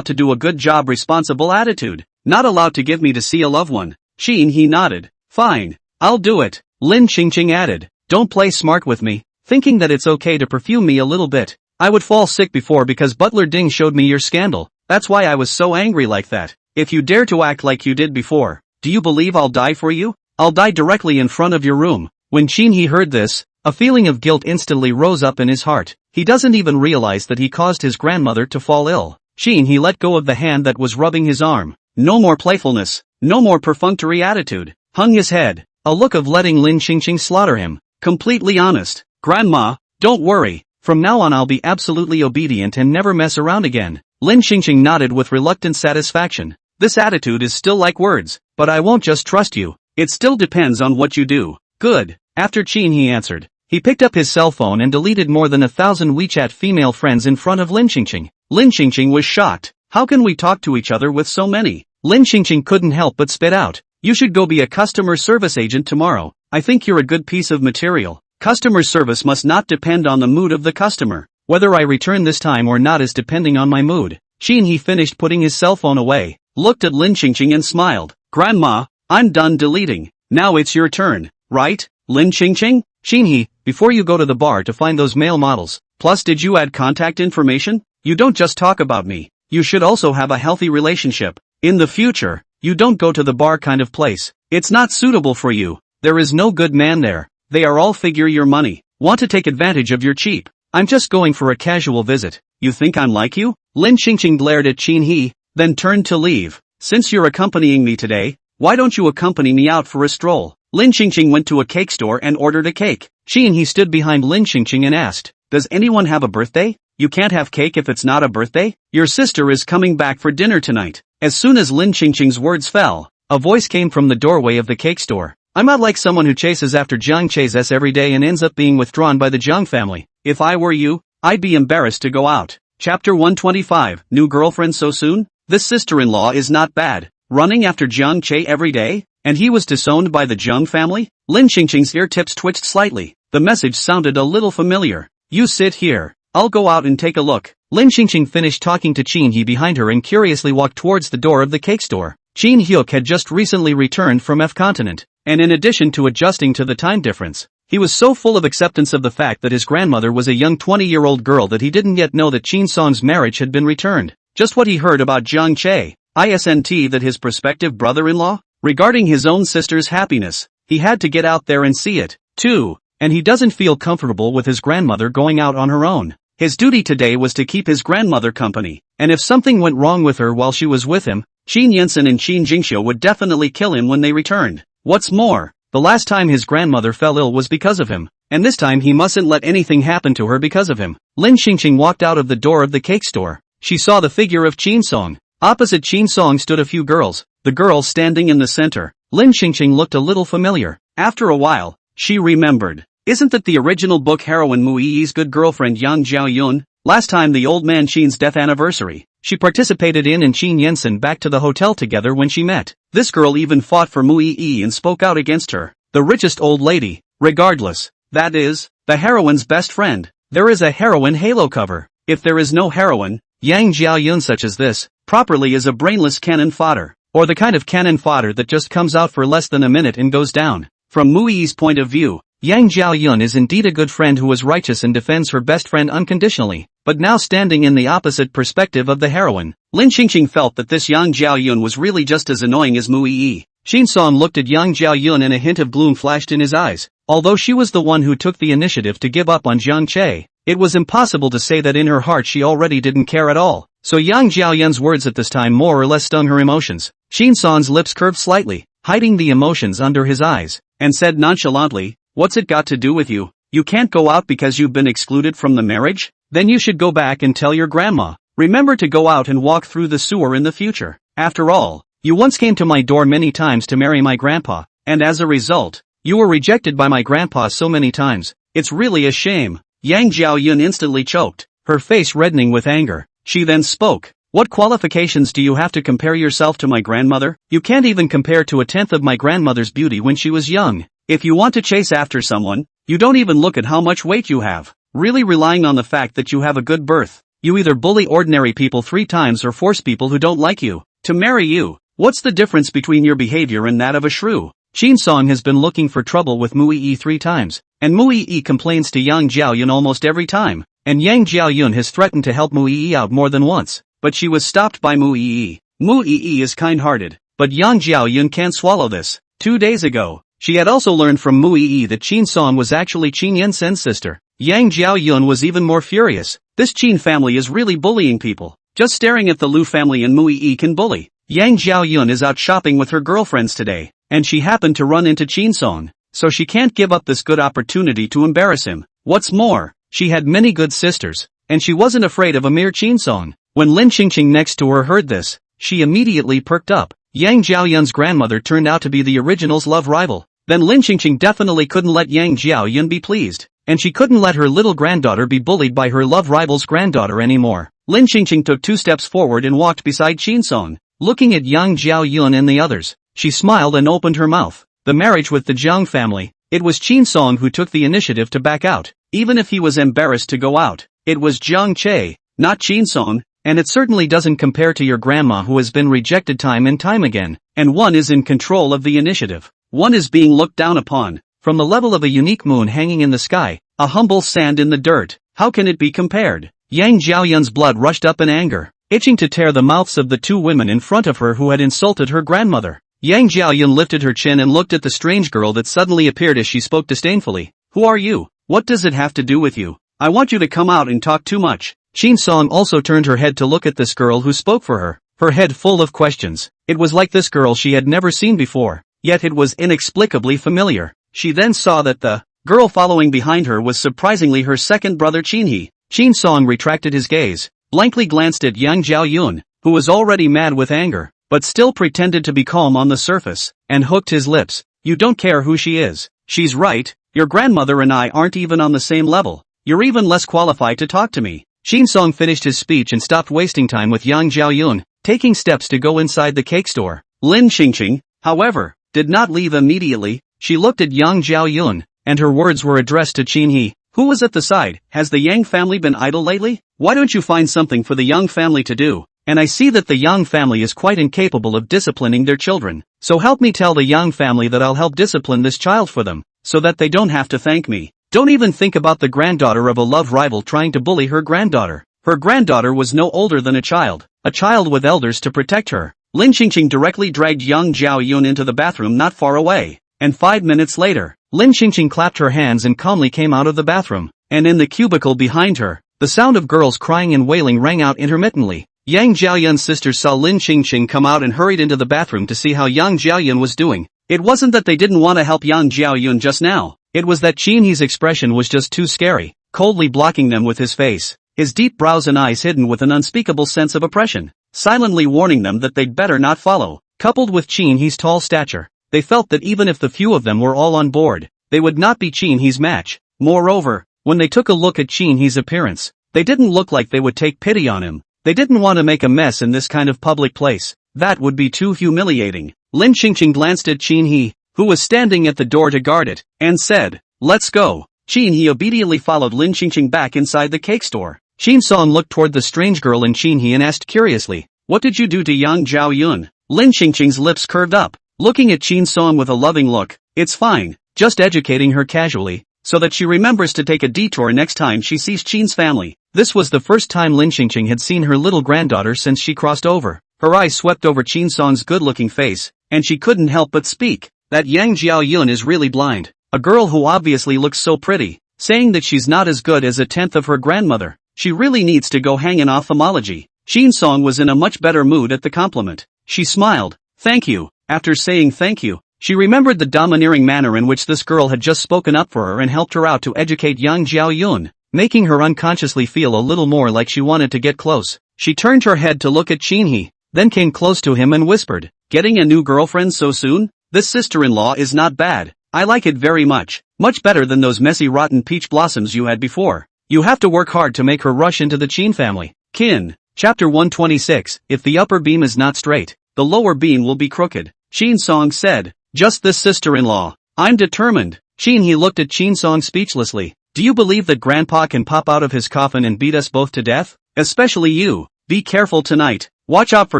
to do a good job responsible attitude, not allowed to give me to see a loved one. Chin-hee nodded. Fine, I'll do it. Lin Xingqing added, don't play smart with me, thinking that it's okay to perfume me a little bit. I would fall sick before because Butler Ding showed me your scandal. That's why I was so angry like that. If you dare to act like you did before, do you believe I'll die for you? I'll die directly in front of your room. When Chin-hee heard this, a feeling of guilt instantly rose up in his heart. He doesn't even realize that he caused his grandmother to fall ill. Chin-hee let go of the hand that was rubbing his arm. No more playfulness, no more perfunctory attitude. Hung his head, a look of letting Lin Xingqing slaughter him. Completely honest. Grandma, don't worry. From now on I'll be absolutely obedient and never mess around again. Lin Xingqing nodded with reluctant satisfaction. This attitude is still like words, but I won't just trust you. It still depends on what you do. Good. After Chin-hee answered, he picked up his cell phone and deleted more than 1,000 WeChat female friends in front of Lin Xingqing. Lin Xingqing was shocked. How can we talk to each other with so many? Lin Xingqing couldn't help but spit out. You should go be a customer service agent tomorrow. I think you're a good piece of material. Customer service must not depend on the mood of the customer. Whether I return this time or not is depending on my mood. Chin-hee finished putting his cell phone away, looked at Lin Xingqing and smiled. Grandma, I'm done deleting. Now it's your turn, right, Lin Xingqing? Chin-hee, before you go to the bar to find those male models, plus did you add contact information? You don't just talk about me. You should also have a healthy relationship. In the future, you don't go to the bar kind of place. It's not suitable for you. There is no good man there. They are all figure your money. Want to take advantage of your cheap. I'm just going for a casual visit. You think I'm like you? Lin Xingqing glared at Chin-hee, then turned to leave. Since you're accompanying me today, why don't you accompany me out for a stroll? Lin Xingqing went to a cake store and ordered a cake. Chin-hee stood behind Lin Xingqing and asked, does anyone have a birthday? You can't have cake if it's not a birthday? Your sister is coming back for dinner tonight. As soon as Lin Xingqing's words fell, a voice came from the doorway of the cake store. I'm not like someone who chases after Jiang Che's S every day and ends up being withdrawn by the Jiang family. If I were you, I'd be embarrassed to go out. Chapter 125, New girlfriend so soon? This sister-in-law is not bad. Running after Jiang Che every day? And he was disowned by the Jiang family? Lin Xingqing's ear tips twitched slightly. The message sounded a little familiar. You sit here. I'll go out and take a look. Lin Xingqing finished talking to Chin-hee behind her and curiously walked towards the door of the cake store. Chin Hyuk had just recently returned from F continent, and in addition to adjusting to the time difference, he was so full of acceptance of the fact that his grandmother was a young 20-year-old girl that he didn't yet know that Chin Song's marriage had been returned. Just what he heard about Jiang Che, isn't that his prospective brother-in-law? Regarding his own sister's happiness, he had to get out there and see it, too, and he doesn't feel comfortable with his grandmother going out on her own. His duty today was to keep his grandmother company, and if something went wrong with her while she was with him, Qin Yinsen and Qin Jingxiu would definitely kill him when they returned. What's more, the last time his grandmother fell ill was because of him, and this time he mustn't let anything happen to her because of him. Lin Xingqing walked out of the door of the cake store. She saw the figure of Qin Song. Opposite Qin Song stood a few girls, the girl standing in the center. Lin Xingqing looked a little familiar. After a while, she remembered. Isn't that the original book heroine Mu Yi's good girlfriend Yang Jiaoyun? Last time the old man Qin's death anniversary, she participated in and Qin Yensen back to the hotel together when she met. This girl even fought for Mu Yi and spoke out against her, the richest old lady. Regardless, that is, the heroine's best friend. There is a heroine halo cover. If there is no heroine, Yang Jiaoyun such as this, properly is a brainless cannon fodder, or the kind of cannon fodder that just comes out for less than a minute and goes down. From Mu Yi's point of view, Yang Jiaoyun is indeed a good friend who is righteous and defends her best friend unconditionally, but now standing in the opposite perspective of the heroine, Lin Xingqing felt that this Yang Jiaoyun was really just as annoying as Mu Yi. Qin Song looked at Yang Jiaoyun and a hint of gloom flashed in his eyes. Although she was the one who took the initiative to give up on Jiang Che, it was impossible to say that in her heart she already didn't care at all. So Yang Jiaoyun's words at this time more or less stung her emotions. Qin Song's lips curved slightly, hiding the emotions under his eyes, and said nonchalantly, "What's it got to do with you? You can't go out because you've been excluded from the marriage? Then you should go back and tell your grandma. Remember to go out and walk through the sewer in the future. After all, you once came to my door many times to marry my grandpa, and as a result, you were rejected by my grandpa so many times. It's really a shame." Yang Jiaoyun instantly choked, her face reddening with anger. She then spoke. "What qualifications do you have to compare yourself to my grandmother? You can't even compare to a tenth of my grandmother's beauty when she was young. If you want to chase after someone, you don't even look at how much weight you have, really relying on the fact that you have a good birth. You either bully ordinary people 3 times or force people who don't like you to marry you. What's the difference between your behavior and that of a shrew?" Qin Song has been looking for trouble with Mu Yi 3 times, and Mu Yi complains to Yang Jiaoyun almost every time, and Yang Jiaoyun has threatened to help Mu Yi out more than once, but she was stopped by Mu Yi. Mu Yi is kind-hearted, but Yang Jiaoyun can't swallow this. 2 days ago, she had also learned from Mu Yi that Qin Song was actually Qin Yensen's sister. Yang Jiaoyun was even more furious. This Qin family is really bullying people. Just staring at the Lu family and Mu Yi can bully. Yang Jiaoyun is out shopping with her girlfriends today, and she happened to run into Qin Song, so she can't give up this good opportunity to embarrass him. What's more, she had many good sisters, and she wasn't afraid of a mere Qin Song. When Lin Xingqing next to her heard this, she immediately perked up. Yang Jiaoyun's grandmother turned out to be the original's love rival. Then Lin Xingqing definitely couldn't let Yang Jiaoyun be pleased, and she couldn't let her little granddaughter be bullied by her love rival's granddaughter anymore. Lin Xingqing took 2 steps forward and walked beside Qin Song. Looking at Yang Jiaoyun and the others, she smiled and opened her mouth. The marriage with the Jiang family, it was Qin Song who took the initiative to back out, even if he was embarrassed to go out. It was Jiang Che, not Qin Song, and it certainly doesn't compare to your grandma who has been rejected time and time again, and one is in control of the initiative. One is being looked down upon, from the level of a unique moon hanging in the sky, a humble sand in the dirt. How can it be compared? Yang Jiaoyun's blood rushed up in anger, itching to tear the mouths of the 2 women in front of her who had insulted her grandmother. Yang Jiaoyun lifted her chin and looked at the strange girl that suddenly appeared as she spoke disdainfully. "Who are you? What does it have to do with you? I want you to come out and talk too much." Qin Song also turned her head to look at this girl who spoke for her head full of questions. It was like this girl she had never seen before, yet it was inexplicably familiar. She then saw that the girl following behind her was surprisingly her second brother Qin He. Qin Song retracted his gaze, blankly glanced at Yang Jiaoyun, who was already mad with anger, but still pretended to be calm on the surface, and hooked his lips. "You don't care who she is. She's right, your grandmother and I aren't even on the same level. You're even less qualified to talk to me." Qin Song finished his speech and stopped wasting time with Yang Jiaoyun, taking steps to go inside the cake store. Lin Xingqing, however, did not leave immediately. She looked at Yang Jiaoyun, and her words were addressed to Qin He, who was at the side. "Has the Yang family been idle lately? Why don't you find something for the Yang family to do? and I see that the Yang family is quite incapable of disciplining their children. So help me tell the Yang family that I'll help discipline this child for them, so that they don't have to thank me. Don't even think about the granddaughter of a love rival trying to bully her granddaughter. Her granddaughter was no older than a child with elders to protect her. Lin Qingqing directly dragged young Zhao Yun into the bathroom not far away, and 5 minutes later, Lin Qingqing clapped her hands and calmly came out of the bathroom, and in the cubicle behind her, the sound of girls crying and wailing rang out intermittently. Yang Zhaoyun's sisters saw Lin Qingqing come out and hurried into the bathroom to see how Yang Zhaoyun was doing. It wasn't that they didn't want to help Yang Zhaoyun just now, it was that Qin He's expression was just too scary, coldly blocking them with his face, his deep brows and eyes hidden with an unspeakable sense of oppression, silently warning them that they'd better not follow. Coupled with Qin He's tall stature, they felt that even if the few of them were all on board, they would not be Qin He's match. Moreover, when they took a look at Qin He's appearance, they didn't look like they would take pity on him. They didn't want to make a mess in this kind of public place. That would be too humiliating. Lin Qingqing glanced at Qin He, who was standing at the door to guard it, and said, "Let's go." Qin He obediently followed Lin Qingqing back inside the cake store. Qin Song looked toward the strange girl in Qin He and asked curiously, "What did you do to Yang Zhaoyun?" Lin Qingqing's lips curved up, looking at Qin Song with a loving look. "It's fine, just educating her casually, so that she remembers to take a detour next time she sees Qin's family." This was the first time Lin Qingqing had seen her little granddaughter since she crossed over. Her eyes swept over Qin Song's good-looking face, and she couldn't help but speak. "That Yang Zhaoyun is really blind. A girl who obviously looks so pretty, saying that she's not as good as a tenth of her grandmother. She really needs to go hang in ophthalmology." Qin Song was in a much better mood at the compliment. She smiled. "Thank you." After saying thank you, she remembered the domineering manner in which this girl had just spoken up for her and helped her out to educate Yang Zhaoyun, making her unconsciously feel a little more like she wanted to get close. She turned her head to look at Qin He, then came close to him and whispered, "Getting a new girlfriend so soon? This sister-in-law is not bad. I like it very much. Much better than those messy rotten peach blossoms you had before. You have to work hard to make her rush into the Qin family." Qin. Chapter 126, If the upper beam is not straight, the lower beam will be crooked. Qin Song said, "Just this sister-in-law. I'm determined." Qin He looked at Qin Song speechlessly. "Do you believe that Grandpa can pop out of his coffin and beat us both to death? Especially you. Be careful tonight. Watch out for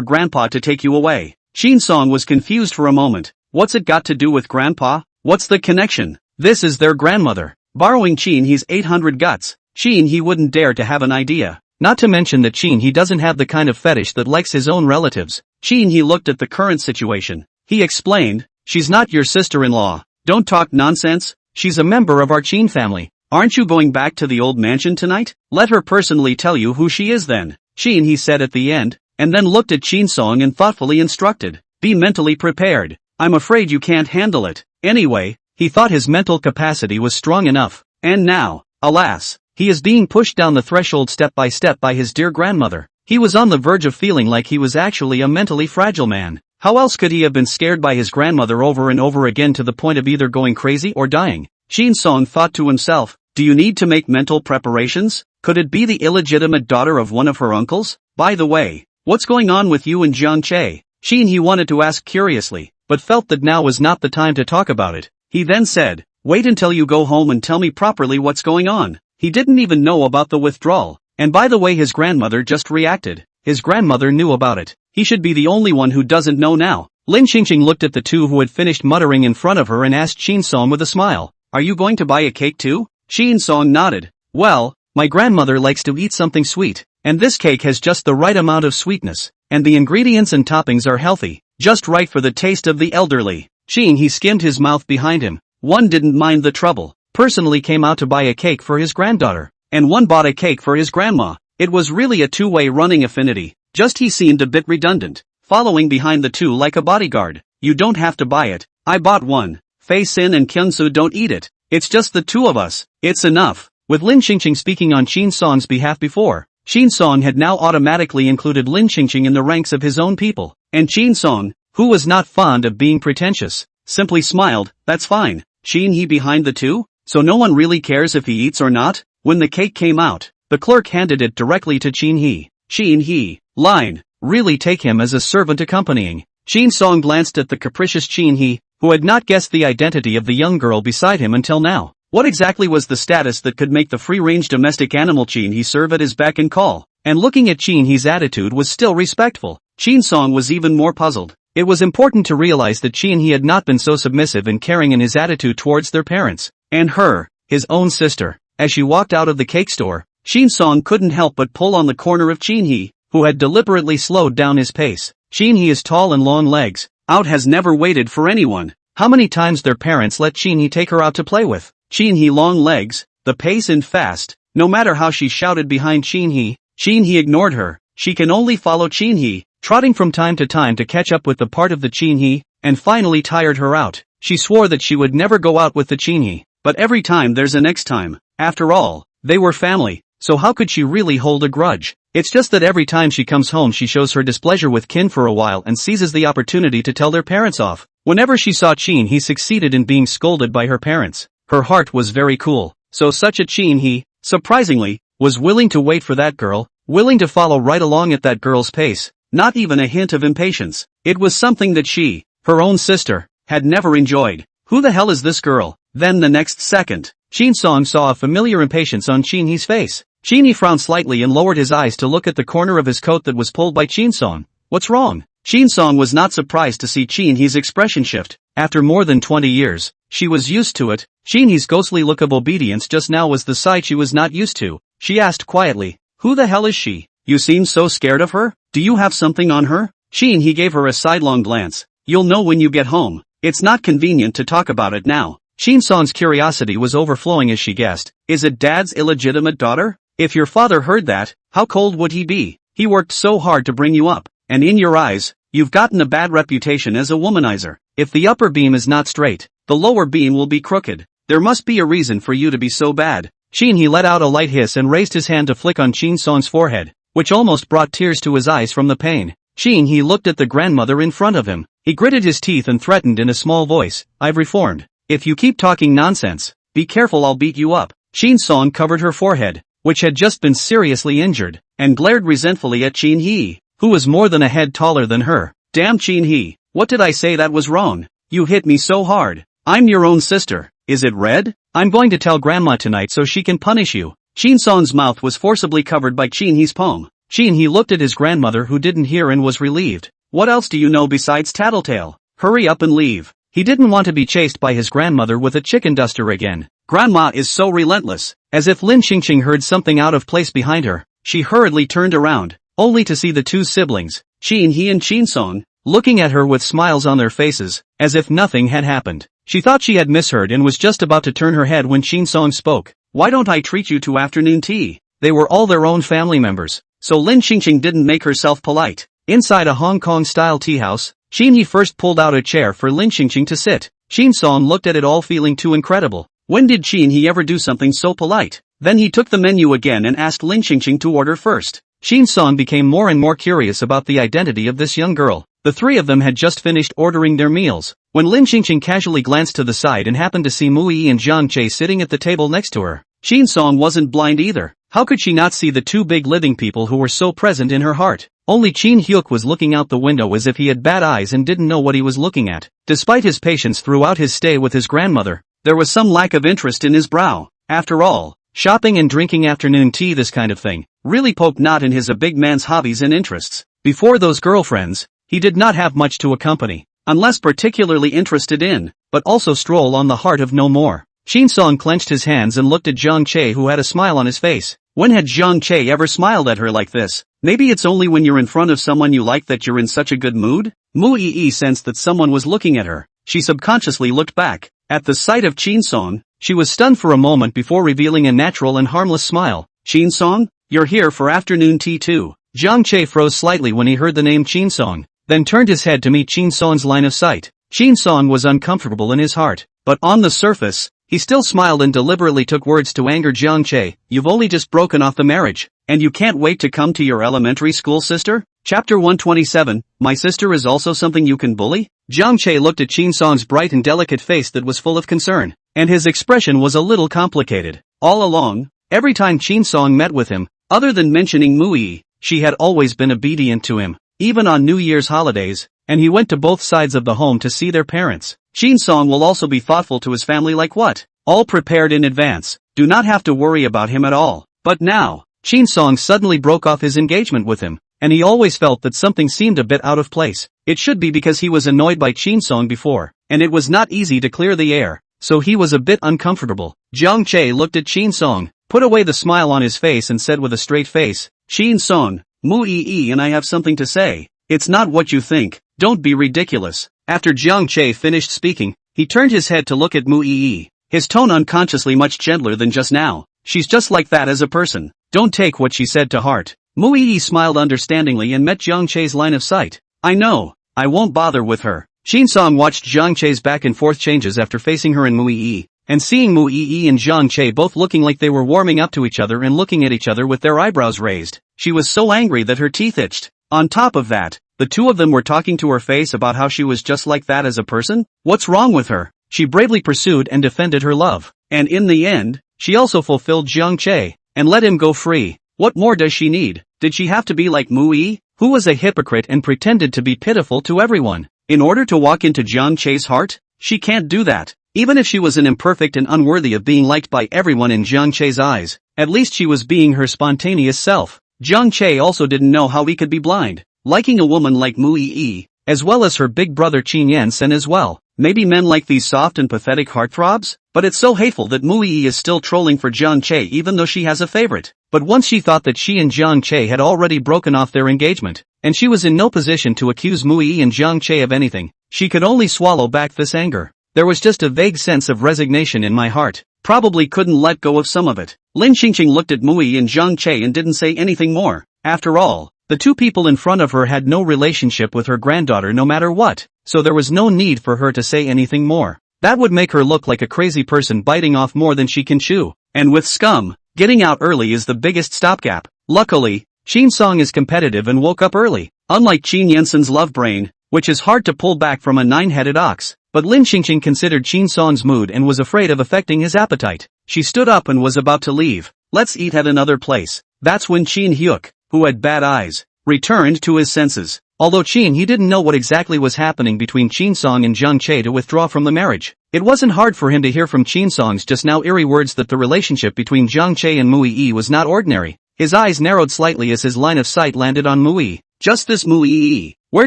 Grandpa to take you away." Qin Song was confused for a moment. What's it got to do with Grandpa? What's the connection? This is their grandmother. Borrowing Qin He's 800 guts. Qin He wouldn't dare to have an idea. Not to mention that Qin He doesn't have the kind of fetish that likes his own relatives. Qin He looked at the current situation. He explained, "She's not your sister-in-law. Don't talk nonsense. She's a member of our Qin family. Aren't you going back to the old mansion tonight? Let her personally tell you who she is then." Qin He said at the end, and then looked at Qin Song and thoughtfully instructed, "Be mentally prepared. I'm afraid you can't handle it." Anyway, he thought his mental capacity was strong enough. And now, alas, he is being pushed down the threshold step by his dear grandmother. He was on the verge of feeling like he was actually a mentally fragile man. How else could he have been scared by his grandmother over and over again to the point of either going crazy or dying? Qin Song thought to himself, "Do you need to make mental preparations? Could it be the illegitimate daughter of one of her uncles? By the way, what's going on with you and Jiang Che?" Qin He wanted to ask curiously, but felt that now was not the time to talk about it. He then said, "Wait until you go home and tell me properly what's going on." He didn't even know about the withdrawal, and by the way his grandmother just reacted. His grandmother knew about it. He should be the only one who doesn't know now. Lin Qingqing looked at the two who had finished muttering in front of her and asked Qin Song with a smile, "Are you going to buy a cake too?" Qin Song nodded. "Well, my grandmother likes to eat something sweet, and this cake has just the right amount of sweetness, and the ingredients and toppings are healthy, just right for the taste of the elderly." Qin He skimmed his mouth behind him. One didn't mind the trouble, personally came out to buy a cake for his granddaughter, and one bought a cake for his grandma. It was really a two-way running affinity, just he seemed a bit redundant, following behind the two like a bodyguard. "You don't have to buy it. I bought one. Fei Xin and Kyungsu don't eat it. It's just the two of us. It's enough." With Lin Qingqing speaking on Qin Song's behalf before, Qin Song had now automatically included Lin Qingqing in the ranks of his own people, and Qin Song, who was not fond of being pretentious, simply smiled. "That's fine." Qin He behind the two? So no one really cares if he eats or not? When the cake came out, the clerk handed it directly to Qin He. Qin He, line, really take him as a servant accompanying. Qin Song glanced at the capricious Qin He, who had not guessed the identity of the young girl beside him until now. What exactly was the status that could make the free-range domestic animal Qin He serve at his beck and call? and looking at Chin He's attitude was still respectful. Chin Song was even more puzzled. It was important to realize that Chin He had not been so submissive and caring in his attitude towards their parents, and her, his own sister. As she walked out of the cake store, Chin Song couldn't help but pull on the corner of Chin He, who had deliberately slowed down his pace. Chin He is tall and long legs, has never waited for anyone. How many times their parents let Chin He take her out to play with? Chin He long legs, the pace and fast. No matter how she shouted behind Chin He ignored her. She can only follow Chin He, trotting from time to time to catch up with the part of the Chin He, and finally tired her out. She swore that she would never go out with the Chin He, but every time there's a next time. After all, they were family, so how could she really hold a grudge? It's just that every time she comes home she shows her displeasure with Kin for a while and seizes the opportunity to tell their parents off. Whenever she saw Chin He succeeded in being scolded by her parents, her heart was very cool. So such a Chin He, surprisingly, was willing to wait for that girl, willing to follow right along at that girl's pace, not even a hint of impatience. It was something that she, her own sister, had never enjoyed. Who the hell is this girl? Then the next second, Chin Song saw a familiar impatience on Chin He's face. Chin He frowned slightly and lowered his eyes to look at the corner of his coat that was pulled by Chin Song. What's wrong? Chin Song was not surprised to see Chin He's expression shift. After more than 20 years, she was used to it. Chin He's ghostly look of obedience just now was the side she was not used to. She asked quietly, "Who the hell is she? You seem so scared of her? Do you have something on her?" Chin He gave her a sidelong glance. "You'll know when you get home. It's not convenient to talk about it now." Chin Song's curiosity was overflowing as she guessed. "Is it Dad's illegitimate daughter? If your father heard that, how cold would he be? He worked so hard to bring you up, and in your eyes, you've gotten a bad reputation as a womanizer. If the upper beam is not straight, the lower beam will be crooked. There must be a reason for you to be so bad." Chin He let out a light hiss and raised his hand to flick on Chin Song's forehead, which almost brought tears to his eyes from the pain. Chin He looked at the grandmother in front of him. He gritted his teeth and threatened in a small voice, "I've reformed. If you keep talking nonsense, be careful, I'll beat you up." Chin Song covered her forehead, which had just been seriously injured, and glared resentfully at Chin He, who was more than a head taller than her. "Damn Chin He, what did I say that was wrong? You hit me so hard. I'm your own sister. Is it red? I'm going to tell Grandma tonight so she can punish you." Chin Song's mouth was forcibly covered by Chin He's palm. Chin He looked at his grandmother, who didn't hear and was relieved. "What else do you know besides tattletale? Hurry up and leave." He didn't want to be chased by his grandmother with a chicken duster again. Grandma is so relentless. As if Lin Xingqing heard something out of place behind her, she hurriedly turned around, only to see the two siblings, Chin He and Chin Song, looking at her with smiles on their faces, as if nothing had happened. She thought she had misheard and was just about to turn her head when Chin Song spoke. "Why don't I treat you to afternoon tea?" They were all their own family members, so Lin Xingqing didn't make herself polite. Inside a Hong Kong-style tea house, Chin He first pulled out a chair for Lin Xingqing to sit. Chin Song looked at it all, feeling too incredible. When did Chin He ever do something so polite? Then he took the menu again and asked Lin Xingqing to order first. Chin Song became more and more curious about the identity of this young girl. The three of them had just finished ordering their meals, when Lin Xingqing casually glanced to the side and happened to see Mu Yi and Zhang Che sitting at the table next to her. Chin Song wasn't blind either. How could she not see the two big living people who were so present in her heart? Only Chin Hyuk was looking out the window as if he had bad eyes and didn't know what he was looking at. Despite his patience throughout his stay with his grandmother, there was some lack of interest in his brow. After all, shopping and drinking afternoon tea, this kind of thing, really poked not in his a big man's hobbies and interests. Before those girlfriends, he did not have much to accompany, unless particularly interested in, but also stroll on the heart of no more. Chin Song clenched his hands and looked at Zhang Che, who had a smile on his face. When had Zhang Che ever smiled at her like this? Maybe it's only when you're in front of someone you like that you're in such a good mood? Mu Yi sensed that someone was looking at her. She subconsciously looked back. At the sight of Chin Song, she was stunned for a moment before revealing a natural and harmless smile. "Chin Song, you're here for afternoon tea too." Zhang Che froze slightly when he heard the name Chin Song, then turned his head to meet Chin Song's line of sight. Chin Song was uncomfortable in his heart, but on the surface, he still smiled and deliberately took words to anger Zhang Che. "You've only just broken off the marriage, and you can't wait to come to your elementary school sister?" Chapter 127, My sister is also something you can bully? Zhang Che looked at Chin Song's bright and delicate face that was full of concern, and his expression was a little complicated. All along, every time Chin Song met with him, other than mentioning Mu Yi, she had always been obedient to him, even on New Year's holidays, and he went to both sides of the home to see their parents. Chin Song will also be thoughtful to his family, like what? All prepared in advance, do not have to worry about him at all. But now, Chin Song suddenly broke off his engagement with him, and he always felt that something seemed a bit out of place. It should be because he was annoyed by Chin Song before, and it was not easy to clear the air, so he was a bit uncomfortable. Jiang Che looked at Chin Song, put away the smile on his face and said with a straight face, Chin Song, Mu Yi and I have something to say. It's not what you think, don't be ridiculous. After Jiang Che finished speaking, he turned his head to look at Mu Yi, his tone unconsciously much gentler than just now. She's just like that as a person. Don't take what she said to heart. Mu Yi smiled understandingly and met Jiang Che's line of sight. I know, I won't bother with her. Chin Song watched Jiang Che's back and forth changes after facing her and Mu Yi, and seeing Mu Yi and Jiang Che both looking like they were warming up to each other and looking at each other with their eyebrows raised. She was so angry that her teeth itched. On top of that, the two of them were talking to her face about how she was just like that as a person? What's wrong with her? She bravely pursued and defended her love. And in the end, she also fulfilled Jiang Che, and let him go free. What more does she need? Did she have to be like Mu Yi, who was a hypocrite and pretended to be pitiful to everyone, in order to walk into Jiang Che's heart? She can't do that. Even if she was an imperfect and unworthy of being liked by everyone in Jiang Che's eyes, at least she was being her spontaneous self. Jiang Che also didn't know how he could be blind, liking a woman like Mu Yi, as well as her big brother Qin Yansen as well. Maybe men like these soft and pathetic heartthrobs? But it's so hateful that Mu Yi is still trolling for Jiang Che even though she has a favorite. But once she thought that she and Jiang Che had already broken off their engagement, and she was in no position to accuse Mu Yi and Jiang Che of anything, she could only swallow back this anger. There was just a vague sense of resignation in my heart. Probably couldn't let go of some of it. Lin Xingqing looked at Mu Yi and Jiang Che and didn't say anything more. After all, the two people in front of her had no relationship with her granddaughter no matter what, so there was no need for her to say anything more. That would make her look like a crazy person biting off more than she can chew. And with scum, getting out early is the biggest stopgap. Luckily, Chin Song is competitive and woke up early, unlike Qin Yansen's love brain, which is hard to pull back from a nine-headed ox. But Lin Xingqing considered Chin Song's mood and was afraid of affecting his appetite. She stood up and was about to leave. Let's eat at another place. That's when Qin Hyuk, who had bad eyes, returned to his senses. Although he didn't know what exactly was happening between Chin Song and Jiang Che to withdraw from the marriage, it wasn't hard for him to hear from Chin Song's just now eerie words that the relationship between Jiang Che and Mu Yi was not ordinary. His eyes narrowed slightly as his line of sight landed on Mu Yi. Just this Mu Yi. Where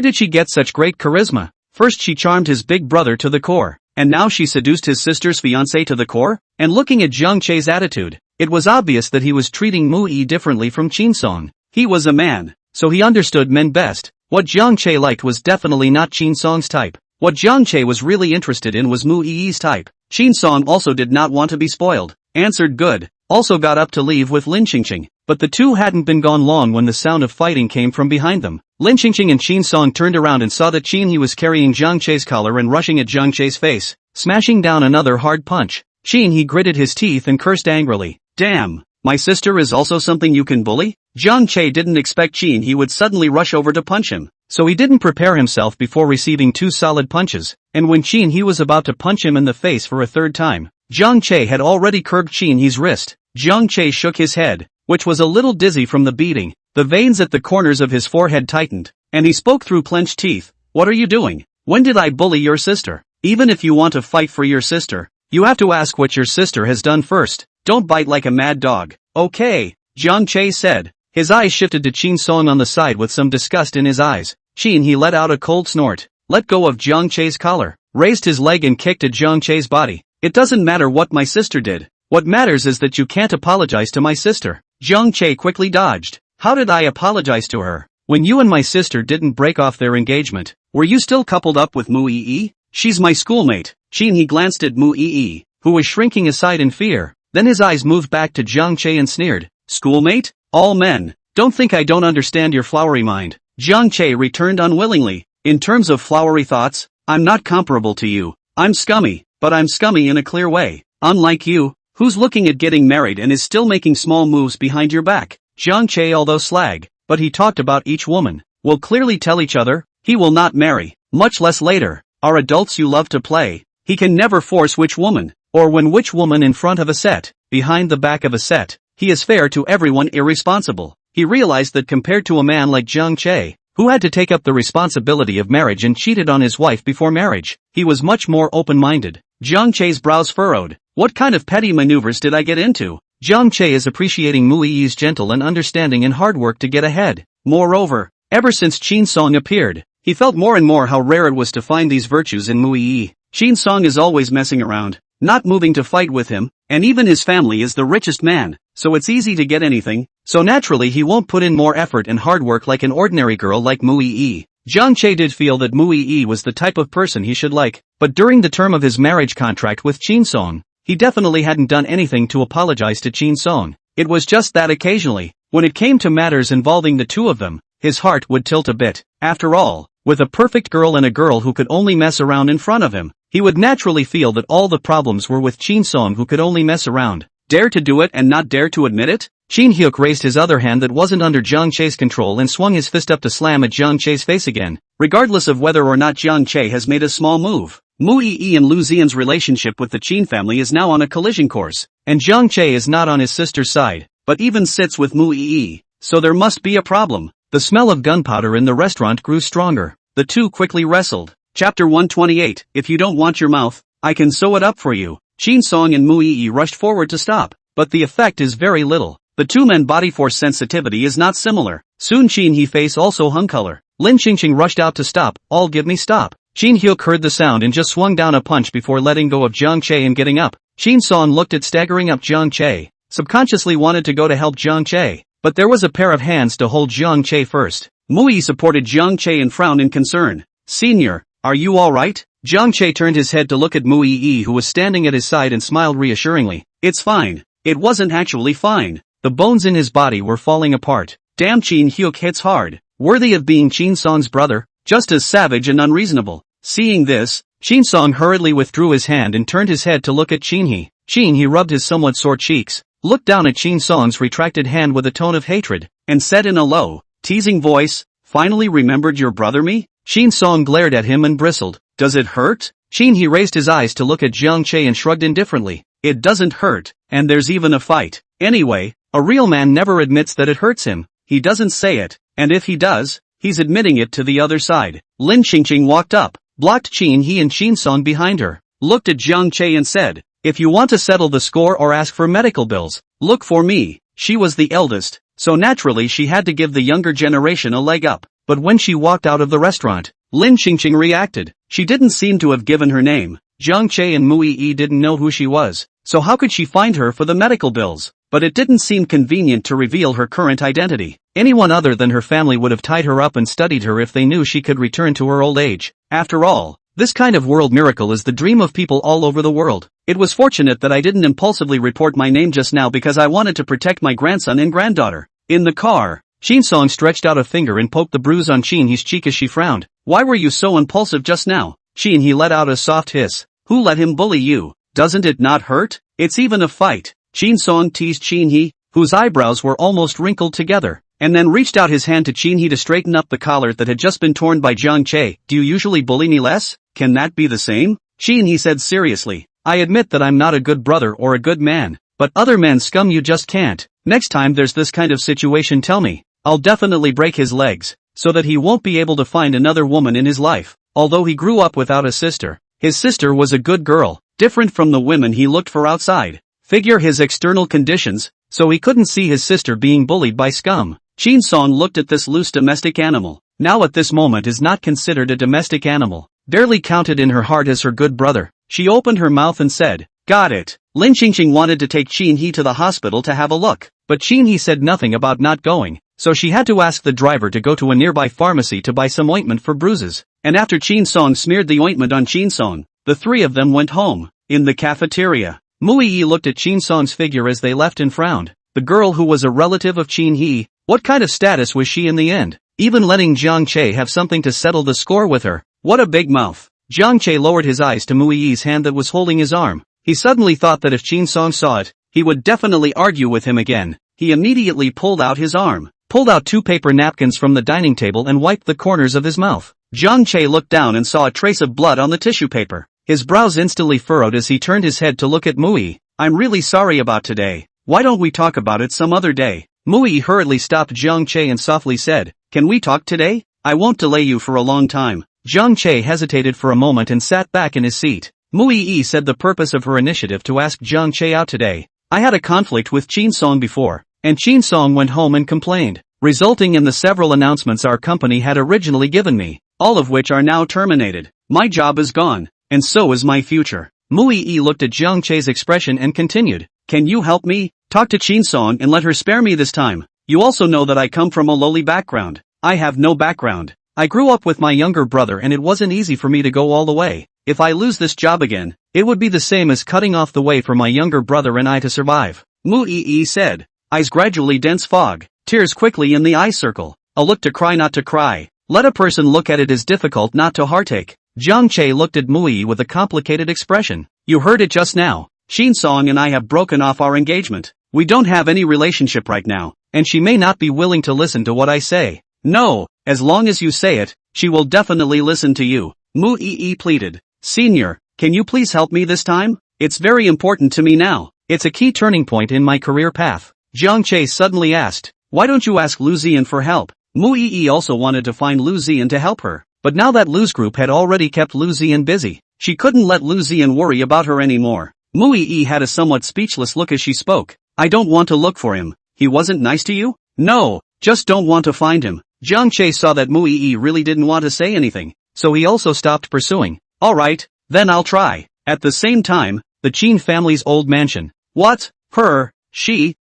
did she get such great charisma? First she charmed his big brother to the core, and now she seduced his sister's fiancé to the core? And looking at Jiang Che's attitude, it was obvious that he was treating Mu Yi differently from Chin Song. He was a man, so he understood men best. What Jiang Che liked was definitely not Chin Song's type. What Jiang Che was really interested in was Mu Yi's type. Chin Song also did not want to be spoiled. Answered good. Also got up to leave with Lin Xingqing. But the two hadn't been gone long when the sound of fighting came from behind them. Lin Xingqing and Chin Song turned around and saw that Qin He was carrying Jiang Che's collar and rushing at Jiang Che's face, smashing down another hard punch. Qin He gritted his teeth and cursed angrily. Damn, my sister is also something you can bully? Jiang Che didn't expect Qin He would suddenly rush over to punch him, so he didn't prepare himself before receiving two solid punches, and when Qin He was about to punch him in the face for a third time, Jiang Che had already curbed Qin He's wrist. Jiang Che shook his head, which was a little dizzy from the beating. The veins at the corners of his forehead tightened, and he spoke through clenched teeth. What are you doing? When did I bully your sister? Even if you want to fight for your sister, you have to ask what your sister has done first. Don't bite like a mad dog. Okay, Jiang Che said. His eyes shifted to Chin Song on the side with some disgust in his eyes. Qin He let out a cold snort, let go of Jiang Che's collar, raised his leg and kicked at Jiang Che's body. It doesn't matter what my sister did. What matters is that you can't apologize to my sister. Jiang Che quickly dodged. How did I apologize to her? When you and my sister didn't break off their engagement, were you still coupled up with Mu Yi? She's my schoolmate. Qin He glanced at Mu Yi, who was shrinking aside in fear. Then his eyes moved back to Jiang Che and sneered. Schoolmate? All men. Don't think I don't understand your flowery mind. Jiang Che returned unwillingly. In terms of flowery thoughts, I'm not comparable to you. I'm scummy, but I'm scummy in a clear way. Unlike you, who's looking at getting married and is still making small moves behind your back. Jiang Che although slag, but he talked about each woman, will clearly tell each other, he will not marry, much less later. Are adults you love to play. He can never force which woman, or when which woman in front of a set, behind the back of a set. He is fair to everyone irresponsible. He realized that compared to a man like Jiang Che, who had to take up the responsibility of marriage and cheated on his wife before marriage, he was much more open-minded. Jiang Che's brows furrowed. What kind of petty maneuvers did I get into? Jiang Che is appreciating Mui's gentle and understanding and hard work to get ahead. Moreover, ever since Qin Song appeared, he felt more and more how rare it was to find these virtues in Mui. Qin Song is always messing around, not moving to fight with him, and even his family is the richest man, so it's easy to get anything, so naturally he won't put in more effort and hard work like an ordinary girl like Mui. Jiang Che did feel that Mui was the type of person he should like, but during the term of his marriage contract with Qin Song, he definitely hadn't done anything to apologize to Qin Song. It was just that occasionally, when it came to matters involving the two of them, his heart would tilt a bit. After all, with a perfect girl and a girl who could only mess around in front of him, he would naturally feel that all the problems were with Qin Song who could only mess around. Dare to do it and not dare to admit it? Qin Hyuk raised his other hand that wasn't under Jiang Che's control and swung his fist up to slam at Jiang Che's face again, regardless of whether or not Jiang Che has made a small move. Mui and Lu Xian's relationship with the Qin family is now on a collision course, and Jiang Che is not on his sister's side, but even sits with Mui, so there must be a problem. The smell of gunpowder in the restaurant grew stronger. The two quickly wrestled. Chapter 128, If you don't want your mouth, I can sew it up for you. Qin Song and Mui rushed forward to stop, but the effect is very little. The two men body force sensitivity is not similar. Soon Qin He face also hung color. Lin Qingqing rushed out to stop. All give me stop. Qin Hyuk heard the sound and just swung down a punch before letting go of Jiang Che and getting up. Qin Song looked at staggering up Jiang Che, subconsciously wanted to go to help Jiang Che, but there was a pair of hands to hold Jiang Che first. Mui supported Jiang Che and frowned in concern. Senior, are you alright? Jiang Che turned his head to look at Mui who was standing at his side and smiled reassuringly. It's fine. It wasn't actually fine. The bones in his body were falling apart. Damn, Qin Hyuk hits hard. Worthy of being Qin Song's brother, just as savage and unreasonable. Seeing this, Qin Song hurriedly withdrew his hand and turned his head to look at Qin He. Qin He rubbed his somewhat sore cheeks, looked down at Qin Song's retracted hand with a tone of hatred, and said in a low, teasing voice, finally remembered your brother me? Qin Song glared at him and bristled. Does it hurt? Qin He raised his eyes to look at Jiang Che and shrugged indifferently. It doesn't hurt, and there's even a fight. Anyway, a real man never admits that it hurts him. He doesn't say it, and if he does, he's admitting it to the other side. Lin Qingqing walked up, blocked Qin He and Qin Song behind her, looked at Jiang Che and said, if you want to settle the score or ask for medical bills, look for me. She was the eldest, so naturally she had to give the younger generation a leg up. But when she walked out of the restaurant, Lin Qingqing reacted. She didn't seem to have given her name. Jiang Che and Mui didn't know who she was, so how could she find her for the medical bills? But it didn't seem convenient to reveal her current identity. Anyone other than her family would have tied her up and studied her if they knew she could return to her old age. After all, this kind of world miracle is the dream of people all over the world. It was fortunate that I didn't impulsively report my name just now because I wanted to protect my grandson and granddaughter. In the car, Qin Song stretched out a finger and poked the bruise on Qin He's cheek as she frowned. Why were you so impulsive just now? Qin He let out a soft hiss. Who let him bully you? Doesn't it not hurt? It's even a fight. Qin Song teased Qin He, whose eyebrows were almost wrinkled together, and then reached out his hand to Qin He to straighten up the collar that had just been torn by Jiang Che. Do you usually bully me less? Can that be the same? Qin He said seriously. I admit that I'm not a good brother or a good man, but other men scum you just can't. Next time there's this kind of situation tell me. I'll definitely break his legs, so that he won't be able to find another woman in his life. Although he grew up without a sister, his sister was a good girl, different from the women he looked for outside. Figure his external conditions, so he couldn't see his sister being bullied by scum. Qin Song looked at this loose domestic animal, now at this moment is not considered a domestic animal, barely counted in her heart as her good brother. She opened her mouth and said, got it. Lin Qingqing wanted to take Qin He to the hospital to have a look, but Qin He said nothing about not going, so she had to ask the driver to go to a nearby pharmacy to buy some ointment for bruises. And after Qin Song smeared the ointment on Qin Song, the three of them went home. In the cafeteria, Mui looked at Qin Song's figure as they left and frowned. The girl who was a relative of Qin He, what kind of status was she in the end? Even letting Jiang Che have something to settle the score with her. What a big mouth. Jiang Che lowered his eyes to Mui's hand that was holding his arm. He suddenly thought that if Qin Song saw it, he would definitely argue with him again. He immediately pulled out his arm, pulled out 2 paper napkins from the dining table and wiped the corners of his mouth. Jiang Che looked down and saw a trace of blood on the tissue paper. His brows instantly furrowed as he turned his head to look at Mui. I'm really sorry about today. Why don't we talk about it some other day? Mui hurriedly stopped Jiang Che and softly said, can we talk today? I won't delay you for a long time. Jiang Che hesitated for a moment and sat back in his seat. Mui said the purpose of her initiative to ask Jiang Che out today I had a conflict with Chin Song before, and Chin Song went home and complained, resulting in the several announcements our company had originally given me, all of which are now terminated. My job is gone, and so is my future. Mui looked at Jiang Che's expression and continued, can you help me? Talk to Chin Song and let her spare me this time. You also know that I come from a lowly background. I have no background. I grew up with my younger brother and it wasn't easy for me to go all the way. If I lose this job again, it would be the same as cutting off the way for my younger brother and I to survive. Mui said. Eyes gradually dense fog, tears quickly in the eye circle. A look to cry not to cry. Let a person look at it as difficult not to heartache. Jiang Che looked at Mui with a complicated expression. You heard it just now. Chin Song and I have broken off our engagement. We don't have any relationship right now, and she may not be willing to listen to what I say. No, as long as you say it, she will definitely listen to you. Mui pleaded. Senior, can you please help me this time? It's very important to me now. It's a key turning point in my career path. Jiang Che suddenly asked, why don't you ask Lu Ziyan for help? Mui also wanted to find Lu Ziyan to help her, but now that Lu's group had already kept Lu Ziyan busy, she couldn't let Lu Ziyan worry about her anymore. Mui had a somewhat speechless look as she spoke. I don't want to look for him. He wasn't nice to you? No, just don't want to find him. Jiang Che saw that Mui really didn't want to say anything, so he also stopped pursuing. Alright, then I'll try. At the same time, the Qin family's old mansion. What? Her? She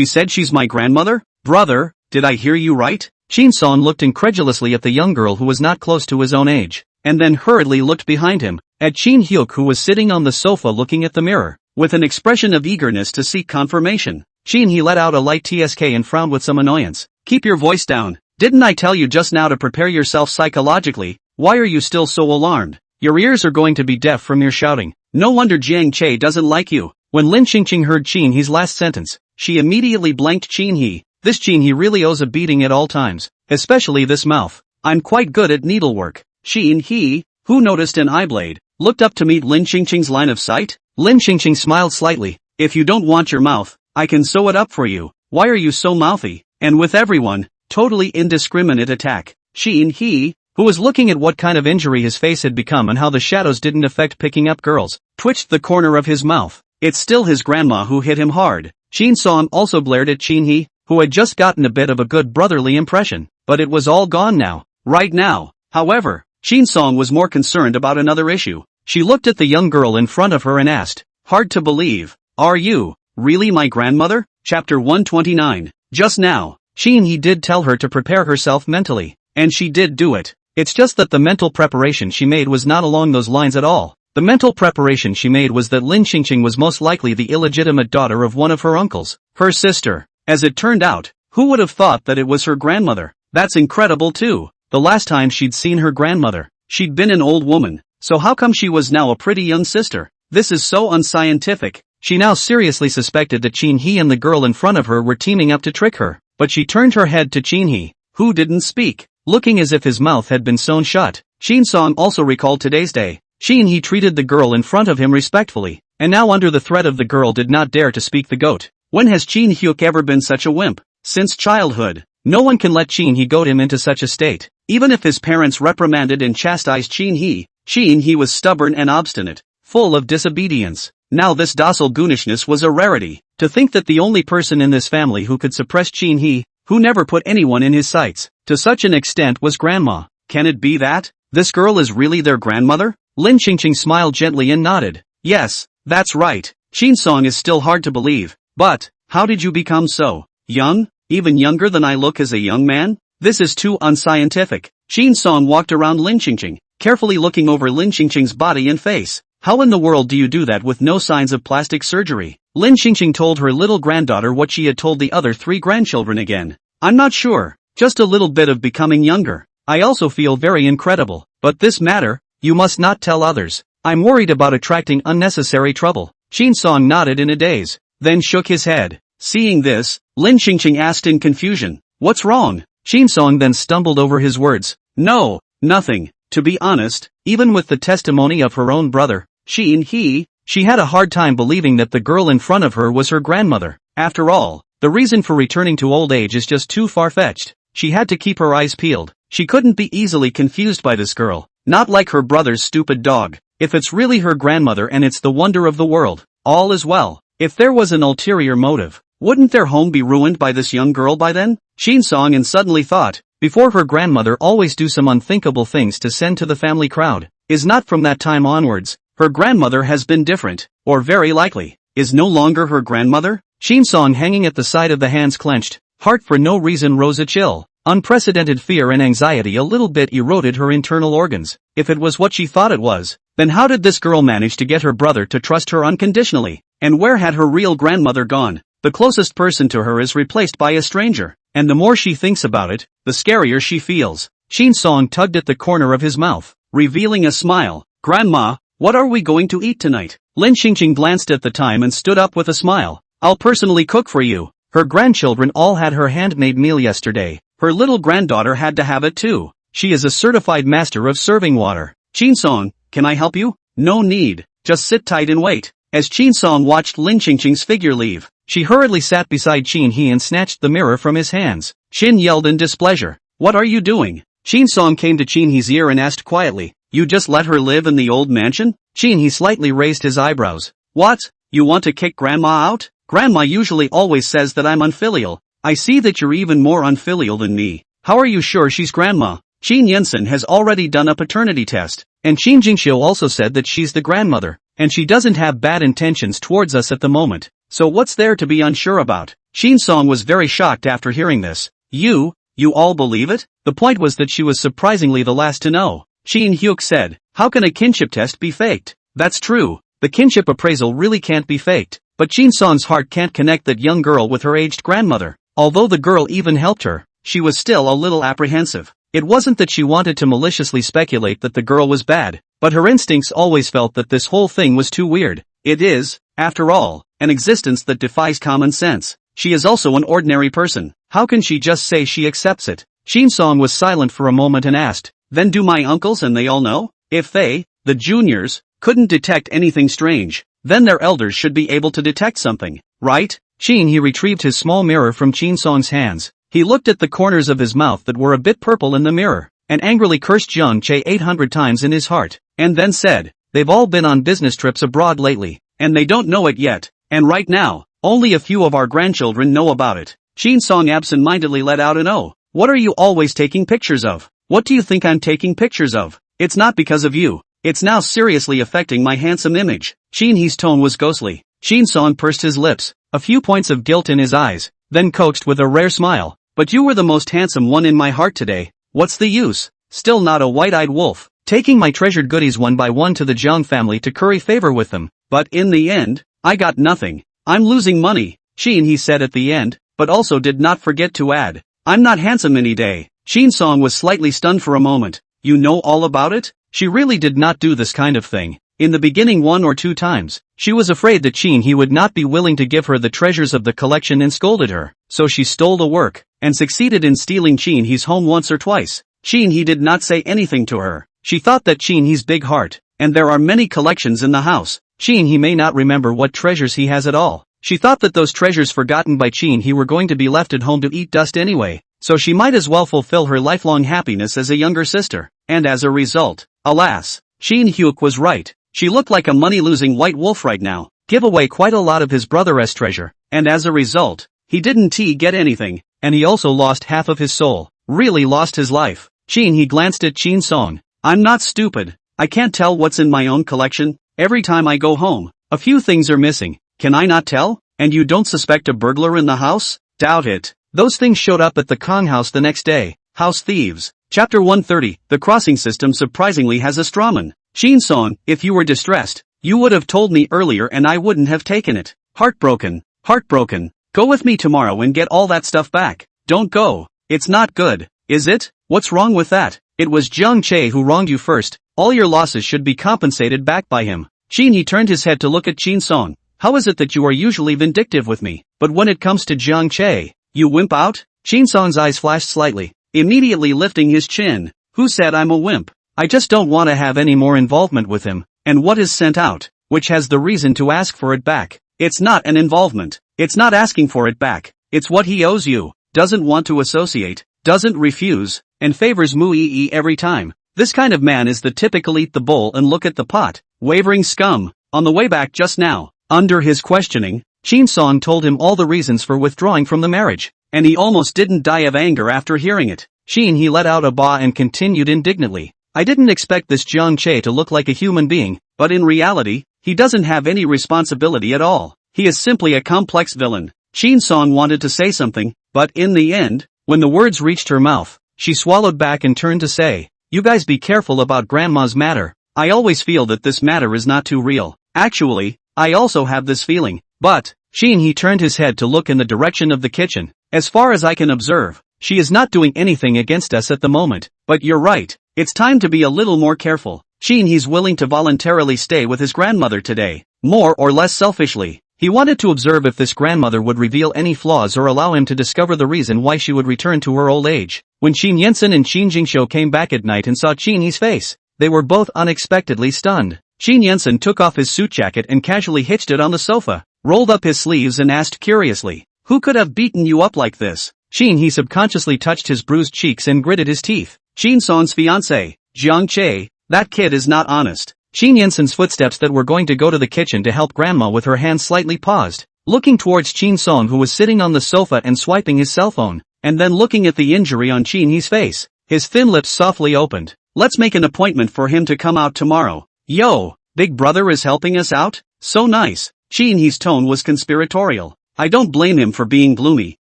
said she's my grandmother? Brother, did I hear you right? Chin Song looked incredulously at the young girl who was not close to his own age, and then hurriedly looked behind him, at Chin Hyuk who was sitting on the sofa looking at the mirror, with an expression of eagerness to seek confirmation. Chin he let out a light tsk and frowned with some annoyance. Keep your voice down. Didn't I tell you just now to prepare yourself psychologically? Why are you still so alarmed? Your ears are going to be deaf from your shouting. No wonder Jiang Che doesn't like you. When Lin Qingqing heard Chin He's last sentence, she immediately blanked Chin He. This Chin He really owes a beating at all times, especially this mouth. I'm quite good at needlework. Chin He, who noticed an eyeblade, looked up to meet Lin Qingqing's line of sight. Lin Qingqing smiled slightly. If you don't want your mouth, I can sew it up for you. Why are you so mouthy? And with everyone, totally indiscriminate attack. Chin He, who was looking at what kind of injury his face had become and how the shadows didn't affect picking up girls, twitched the corner of his mouth. It's still his grandma who hit him hard. Chin Song also glared at Chin He, who had just gotten a bit of a good brotherly impression, but it was all gone now. Right now, however, Chin Song was more concerned about another issue. She looked at the young girl in front of her and asked, hard to believe, are you really my grandmother? Chapter 129. Just now, Chin He did tell her to prepare herself mentally, and she did do it. It's just that the mental preparation she made was not along those lines at all. The mental preparation she made was that Lin Qingqing was most likely the illegitimate daughter of one of her uncles, her sister. As it turned out, who would have thought that it was her grandmother? That's incredible too. The last time she'd seen her grandmother, she'd been an old woman, so how come she was now a pretty young sister? This is so unscientific. She now seriously suspected that Chin He and the girl in front of her were teaming up to trick her, but she turned her head to Chin He, who didn't speak, looking as if his mouth had been sewn shut. Chin Song also recalled today's day. Chin He treated the girl in front of him respectfully, and now under the threat of the girl did not dare to speak the goat. When has Chin Hyuk ever been such a wimp? Since childhood, no one can let Chin He goad him into such a state. Even if his parents reprimanded and chastised Chin He was stubborn and obstinate, full of disobedience. Now this docile goonishness was a rarity. To think that the only person in this family who could suppress Chin He, who never put anyone in his sights, to such an extent was Grandma. Can it be that this girl is really their grandmother? Lin Qingqing smiled gently and nodded. Yes, that's right. Chin Song is still hard to believe. But, how did you become so young? Even younger than I look as a young man? This is too unscientific. Chin Song walked around Lin Qingqing, carefully looking over Lin Qingqing's body and face. How in the world do you do that with no signs of plastic surgery? Lin Qingqing told her little granddaughter what she had told the other 3 grandchildren again. I'm not sure, just a little bit of becoming younger. I also feel very incredible. But this matter, you must not tell others. I'm worried about attracting unnecessary trouble. Chin Song nodded in a daze, then shook his head. Seeing this, Lin Qingqing asked in confusion, what's wrong? Chin Song then stumbled over his words. No, nothing. To be honest, even with the testimony of her own brother, Chin He, she had a hard time believing that the girl in front of her was her grandmother. After all, the reason for returning to old age is just too far-fetched. She had to keep her eyes peeled. She couldn't be easily confused by this girl. Not like her brother's stupid dog. If it's really her grandmother and it's the wonder of the world, all is well. If there was an ulterior motive, wouldn't their home be ruined by this young girl by then? Shin Song suddenly thought, before her grandmother always do some unthinkable things to send to the family crowd. Is not from that time onwards, her grandmother has been different, or very likely, is no longer her grandmother? Shin Song hanging at the side of the hands clenched, heart for no reason rose a chill. Unprecedented fear and anxiety a little bit eroded her internal organs. If it was what she thought it was, then how did this girl manage to get her brother to trust her unconditionally? And where had her real grandmother gone? The closest person to her is replaced by a stranger, and the more she thinks about it, the scarier she feels. Shin Song tugged at the corner of his mouth, revealing a smile. Grandma, what are we going to eat tonight? Lin Xingqing glanced at the time and stood up with a smile. I'll personally cook for you. Her grandchildren all had her handmade meal yesterday. Her little granddaughter had to have it too. She is a certified master of serving water. Shin Song, can I help you? No need. Just sit tight and wait. As Shin Song watched Lin Qingqing's figure leave, she hurriedly sat beside Shin He and snatched the mirror from his hands. Shin yelled in displeasure. What are you doing? Shin Song came to Shin He's ear and asked quietly, you just let her live in the old mansion? Shin He slightly raised his eyebrows. What? You want to kick Grandma out? Grandma usually always says that I'm unfilial. I see that you're even more unfilial than me. How are you sure she's Grandma? Qin Yinsen has already done a paternity test, and Qin Jingxiu also said that she's the grandmother, and she doesn't have bad intentions towards us at the moment, so what's there to be unsure about? Shin Song was very shocked after hearing this. You all believe it? The point was that she was surprisingly the last to know. Qin Hyuk said, how can a kinship test be faked? That's true, the kinship appraisal really can't be faked, but Shin Song's heart can't connect that young girl with her aged grandmother. Although the girl even helped her, she was still a little apprehensive. It wasn't that she wanted to maliciously speculate that the girl was bad, but her instincts always felt that this whole thing was too weird. It is, after all, an existence that defies common sense. She is also an ordinary person. How can she just say she accepts it? Shin Song was silent for a moment and asked, then do my uncles and they all know? If they, the juniors, couldn't detect anything strange, then their elders should be able to detect something, right? Shin He retrieved his small mirror from Shin Song's hands. He looked at the corners of his mouth that were a bit purple in the mirror, and angrily cursed Jiang Che 800 times in his heart, and then said, they've all been on business trips abroad lately, and they don't know it yet, and right now, only a few of our grandchildren know about it. Shin Song absent-mindedly let out an "Oh, what are you always taking pictures of? What do you think I'm taking pictures of? It's not because of you. It's now seriously affecting my handsome image." Shin He's tone was ghostly. Shin Song pursed his lips, a few points of guilt in his eyes, then coaxed with a rare smile. But you were the most handsome one in my heart today. What's the use? Still not a white-eyed wolf, taking my treasured goodies one by one to the Jiang family to curry favor with them. But in the end, I got nothing. I'm losing money, Shin He said at the end, but also did not forget to add, I'm not handsome any day. Shin Song was slightly stunned for a moment. You know all about it? She really did not do this kind of thing. In the beginning 1 or 2 times, she was afraid that Shin He would not be willing to give her the treasures of the collection and scolded her, so she stole the work, and succeeded in stealing Shin He's home once or twice. Shin He did not say anything to her. She thought that Shin He's big heart, and there are many collections in the house. Shin He may not remember what treasures he has at all. She thought that those treasures forgotten by Shin He were going to be left at home to eat dust anyway, so she might as well fulfill her lifelong happiness as a younger sister, and as a result, alas, Shin Hyuk was right. She looked like a money-losing white wolf right now, give away quite a lot of his brother's treasure, and as a result, he didn't get anything, and he also lost half of his soul, really lost his life. Shin He glanced at Shin Song. I'm not stupid. I can't tell what's in my own collection. Every time I go home, a few things are missing. Can I not tell? And you don't suspect a burglar in the house? Doubt it. Those things showed up at the Kong house the next day. House thieves. Chapter 130, the crossing system surprisingly has a strawman. Shin Song, if you were distressed, you would have told me earlier and I wouldn't have taken it. Heartbroken. Heartbroken. Go with me tomorrow and get all that stuff back. Don't go. It's not good, is it? What's wrong with that? It was Jiang Che who wronged you first. All your losses should be compensated back by him. Shin He turned his head to look at Shin Song. How is it that you are usually vindictive with me, but when it comes to Jiang Che, you wimp out? Shin Song's eyes flashed slightly, immediately lifting his chin. Who said I'm a wimp? I just don't want to have any more involvement with him, and what is sent out, which has the reason to ask for it back. It's not an involvement, it's not asking for it back, it's what he owes you, doesn't want to associate, doesn't refuse, and favors Muii every time. This kind of man is the typical eat the bowl and look at the pot, wavering scum. On the way back just now, under his questioning, Shin Song told him all the reasons for withdrawing from the marriage, and he almost didn't die of anger after hearing it. Shin he let out a bah and continued indignantly. I didn't expect this Jiang Che to look like a human being, but in reality, he doesn't have any responsibility at all. He is simply a complex villain. Shin Song wanted to say something, but in the end, when the words reached her mouth, she swallowed back and turned to say, "You guys be careful about Grandma's matter. I always feel that this matter is not too real. Actually, I also have this feeling, but..." Shin he turned his head to look in the direction of the kitchen. "As far as I can observe, she is not doing anything against us at the moment, but you're right. It's time to be a little more careful." Shin he's willing to voluntarily stay with his grandmother today, more or less selfishly. He wanted to observe if this grandmother would reveal any flaws or allow him to discover the reason why she would return to her old age. When Shin Yensen and Shin Jingxiu came back at night and saw Shin He's face, they were both unexpectedly stunned. Shin Yensen took off his suit jacket and casually hitched it on the sofa, rolled up his sleeves and asked curiously, "Who could have beaten you up like this?" Shin he subconsciously touched his bruised cheeks and gritted his teeth. Shin Song's fiancé, Jiang Che, that kid is not honest. Shin Yensen's footsteps that were going to go to the kitchen to help Grandma with her hand slightly paused, looking towards Shin Song who was sitting on the sofa and swiping his cell phone, and then looking at the injury on Shin He's face. His thin lips softly opened. "Let's make an appointment for him to come out tomorrow." "Yo, big brother is helping us out? So nice." Shin He's tone was conspiratorial. I don't blame him for being gloomy.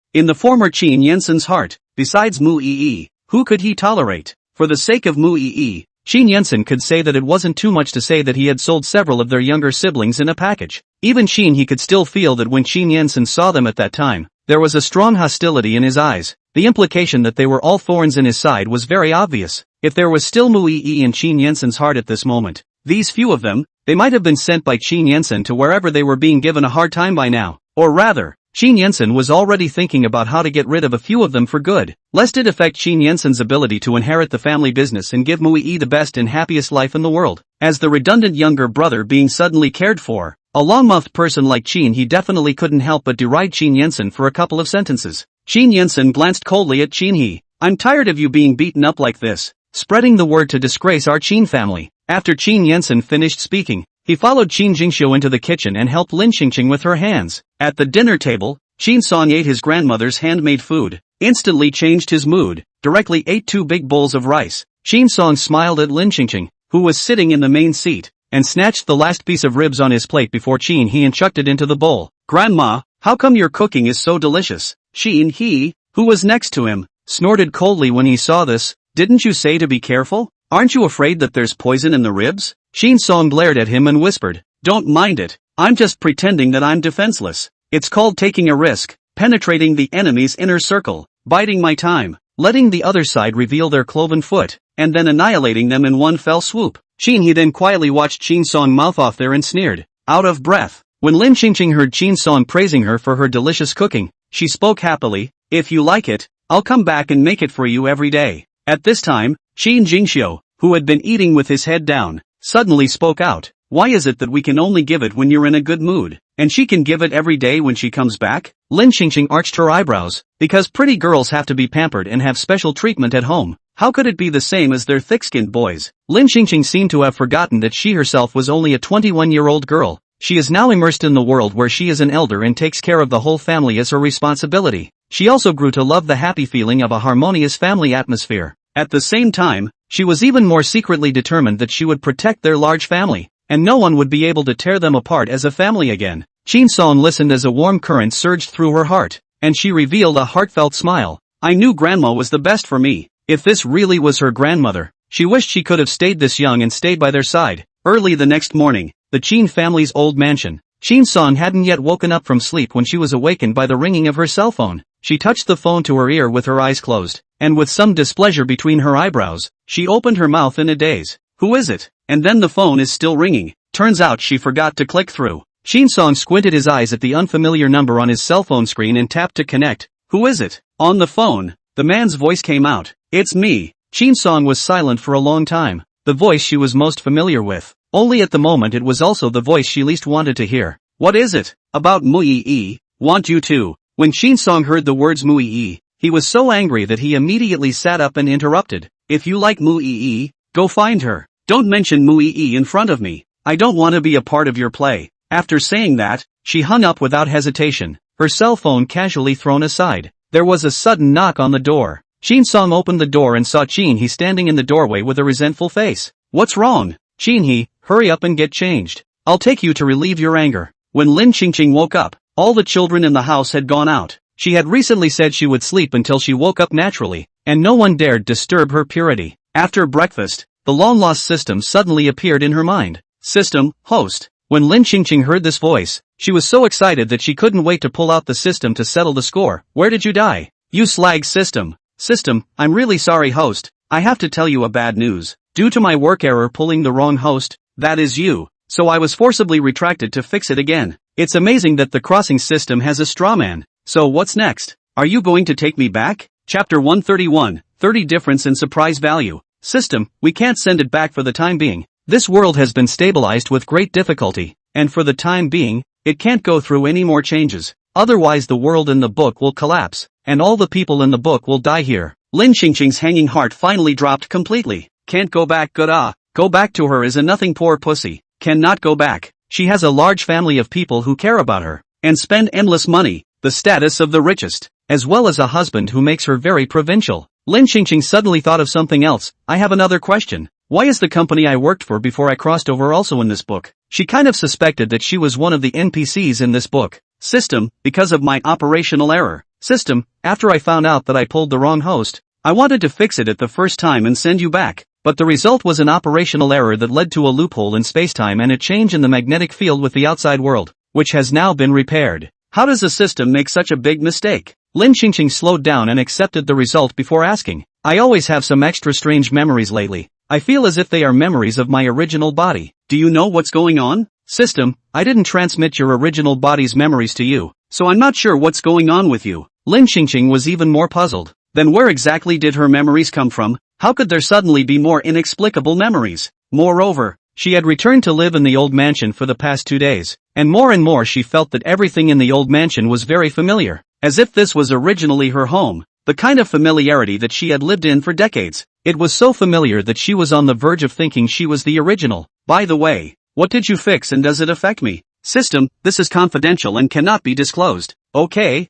In the former Shin Yensen's heart, besides Mu Yi, who could he tolerate? For the sake of Mu Yi, Shin Yensen could say that it wasn't too much to say that he had sold several of their younger siblings in a package. Even Shin he could still feel that when Shin Yensen saw them at that time, there was a strong hostility in his eyes. The implication that they were all thorns in his side was very obvious. If there was still Mu Yi in Shin Yensen's heart at this moment, these few of them, they might have been sent by Shin Yensen to wherever they were being given a hard time by now. Or rather, Shin Yensen was already thinking about how to get rid of a few of them for good, lest it affect Shin Yensen's ability to inherit the family business and give Mu-Yi the best and happiest life in the world. As the redundant younger brother being suddenly cared for, a long-mouthed person like Shin he definitely couldn't help but deride Shin Yensen for a couple of sentences. Shin Yensen glanced coldly at Shin He. "I'm tired of you being beaten up like this, spreading the word to disgrace our Shin family." After Shin Yensen finished speaking, he followed Shin Jingxiu into the kitchen and helped Lin Qingqing with her hands. At the dinner table, Shin Song ate his grandmother's handmade food, instantly changed his mood, directly ate 2 big bowls of rice. Shin Song smiled at Lin Qingqing, who was sitting in the main seat, and snatched the last piece of ribs on his plate before Shin He chucked it into the bowl. "Grandma, how come your cooking is so delicious?" Shin He, who was next to him, snorted coldly when he saw this. "Didn't you say to be careful? Aren't you afraid that there's poison in the ribs?" Shin Song glared at him and whispered, "Don't mind it, I'm just pretending that I'm defenseless. It's called taking a risk, penetrating the enemy's inner circle, biding my time, letting the other side reveal their cloven foot, and then annihilating them in one fell swoop." Shin He then quietly watched Shin Song mouth off there and sneered, out of breath. When Lin Qingqing heard Shin Song praising her for her delicious cooking, she spoke happily, "If you like it, I'll come back and make it for you every day." At this time, Shin Jingxiu, who had been eating with his head down, suddenly spoke out, "Why is it that we can only give it when you're in a good mood, and she can give it every day when she comes back?" Lin Qingqing arched her eyebrows. "Because pretty girls have to be pampered and have special treatment at home, how could it be the same as their thick-skinned boys?" Lin Qingqing seemed to have forgotten that she herself was only a 21-year-old girl. She is now immersed in the world where she is an elder and takes care of the whole family as her responsibility. She also grew to love the happy feeling of a harmonious family atmosphere. At the same time, she was even more secretly determined that she would protect their large family, and no one would be able to tear them apart as a family again. Shin Song listened as a warm current surged through her heart, and she revealed a heartfelt smile. "I knew Grandma was the best for me. If this really was her grandmother, she wished she could have stayed this young and stayed by their side." Early the next morning, the Qin family's old mansion. Shin Song hadn't yet woken up from sleep when she was awakened by the ringing of her cell phone. She touched the phone to her ear with her eyes closed, and with some displeasure between her eyebrows, she opened her mouth in a daze. "Who is it? And then the phone is still ringing." Turns out she forgot to click through. Shin Song squinted his eyes at the unfamiliar number on his cell phone screen and tapped to connect. "Who is it?" On the phone, the man's voice came out. "It's me." Shin Song was silent for a long time. The voice she was most familiar with. Only at the moment it was also the voice she least wanted to hear. "What is it?" "About Mu-Yi. Want you to." When Shin Song heard the words Mu-Yi, he was so angry that he immediately sat up and interrupted. "If you like Mu-Yi, go find her. Don't mention Mu-Yi in front of me. I don't want to be a part of your play." After saying that, she hung up without hesitation, her cell phone casually thrown aside. There was a sudden knock on the door. Shin Song opened the door and saw Chin Hee standing in the doorway with a resentful face. What's wrong? Chin Hee, hurry up and get changed. I'll take you to relieve your anger. When Lin Qingqing woke up, all the children in the house had gone out. She had recently said she would sleep until she woke up naturally, and no one dared disturb her purity. After breakfast, the long-lost system suddenly appeared in her mind. System, host. When Lin Qingqing heard this voice, she was so excited that she couldn't wait to pull out the system to settle the score. Where did you die? You slag system. System, I'm really sorry host, I have to tell you a bad news. Due to my work error pulling the wrong host, that is you, so I was forcibly retracted to fix it again. It's amazing that the crossing system has a strawman. So what's next? Are you going to take me back? Chapter 131, 30 Difference in Surprise Value. System, we can't send it back for the time being. This world has been stabilized with great difficulty, and for the time being, it can't go through any more changes. Otherwise the world in the book will collapse, and all the people in the book will die here. Lin Qingqing's hanging heart finally dropped completely. Can't go back go back to her is a nothing poor pussy. Cannot go back. She has a large family of people who care about her, and spend endless money, the status of the richest, as well as a husband who makes her very provincial. Lin Qingqing suddenly thought of something else. I have another question. Why is the company I worked for before I crossed over also in this book? She kind of suspected that she was one of the NPCs in this book. System, because of my operational error. System, after I found out that I pulled the wrong host, I wanted to fix it at the first time and send you back, but the result was an operational error that led to a loophole in spacetime and a change in the magnetic field with the outside world, which has now been repaired. How does the system make such a big mistake? Lin Qingqing slowed down and accepted the result before asking. I always have some extra strange memories lately. I feel as if they are memories of my original body. Do you know what's going on? System, I didn't transmit your original body's memories to you, so I'm not sure what's going on with you. Lin Qingqing was even more puzzled. Then where exactly did her memories come from? How could there suddenly be more inexplicable memories? Moreover, she had returned to live in the old mansion for the past 2 days, and more she felt that everything in the old mansion was very familiar, as if this was originally her home, the kind of familiarity that she had lived in for decades. It was so familiar that she was on the verge of thinking she was the original. By the way, what did you fix and does it affect me? System, this is confidential and cannot be disclosed. Okay,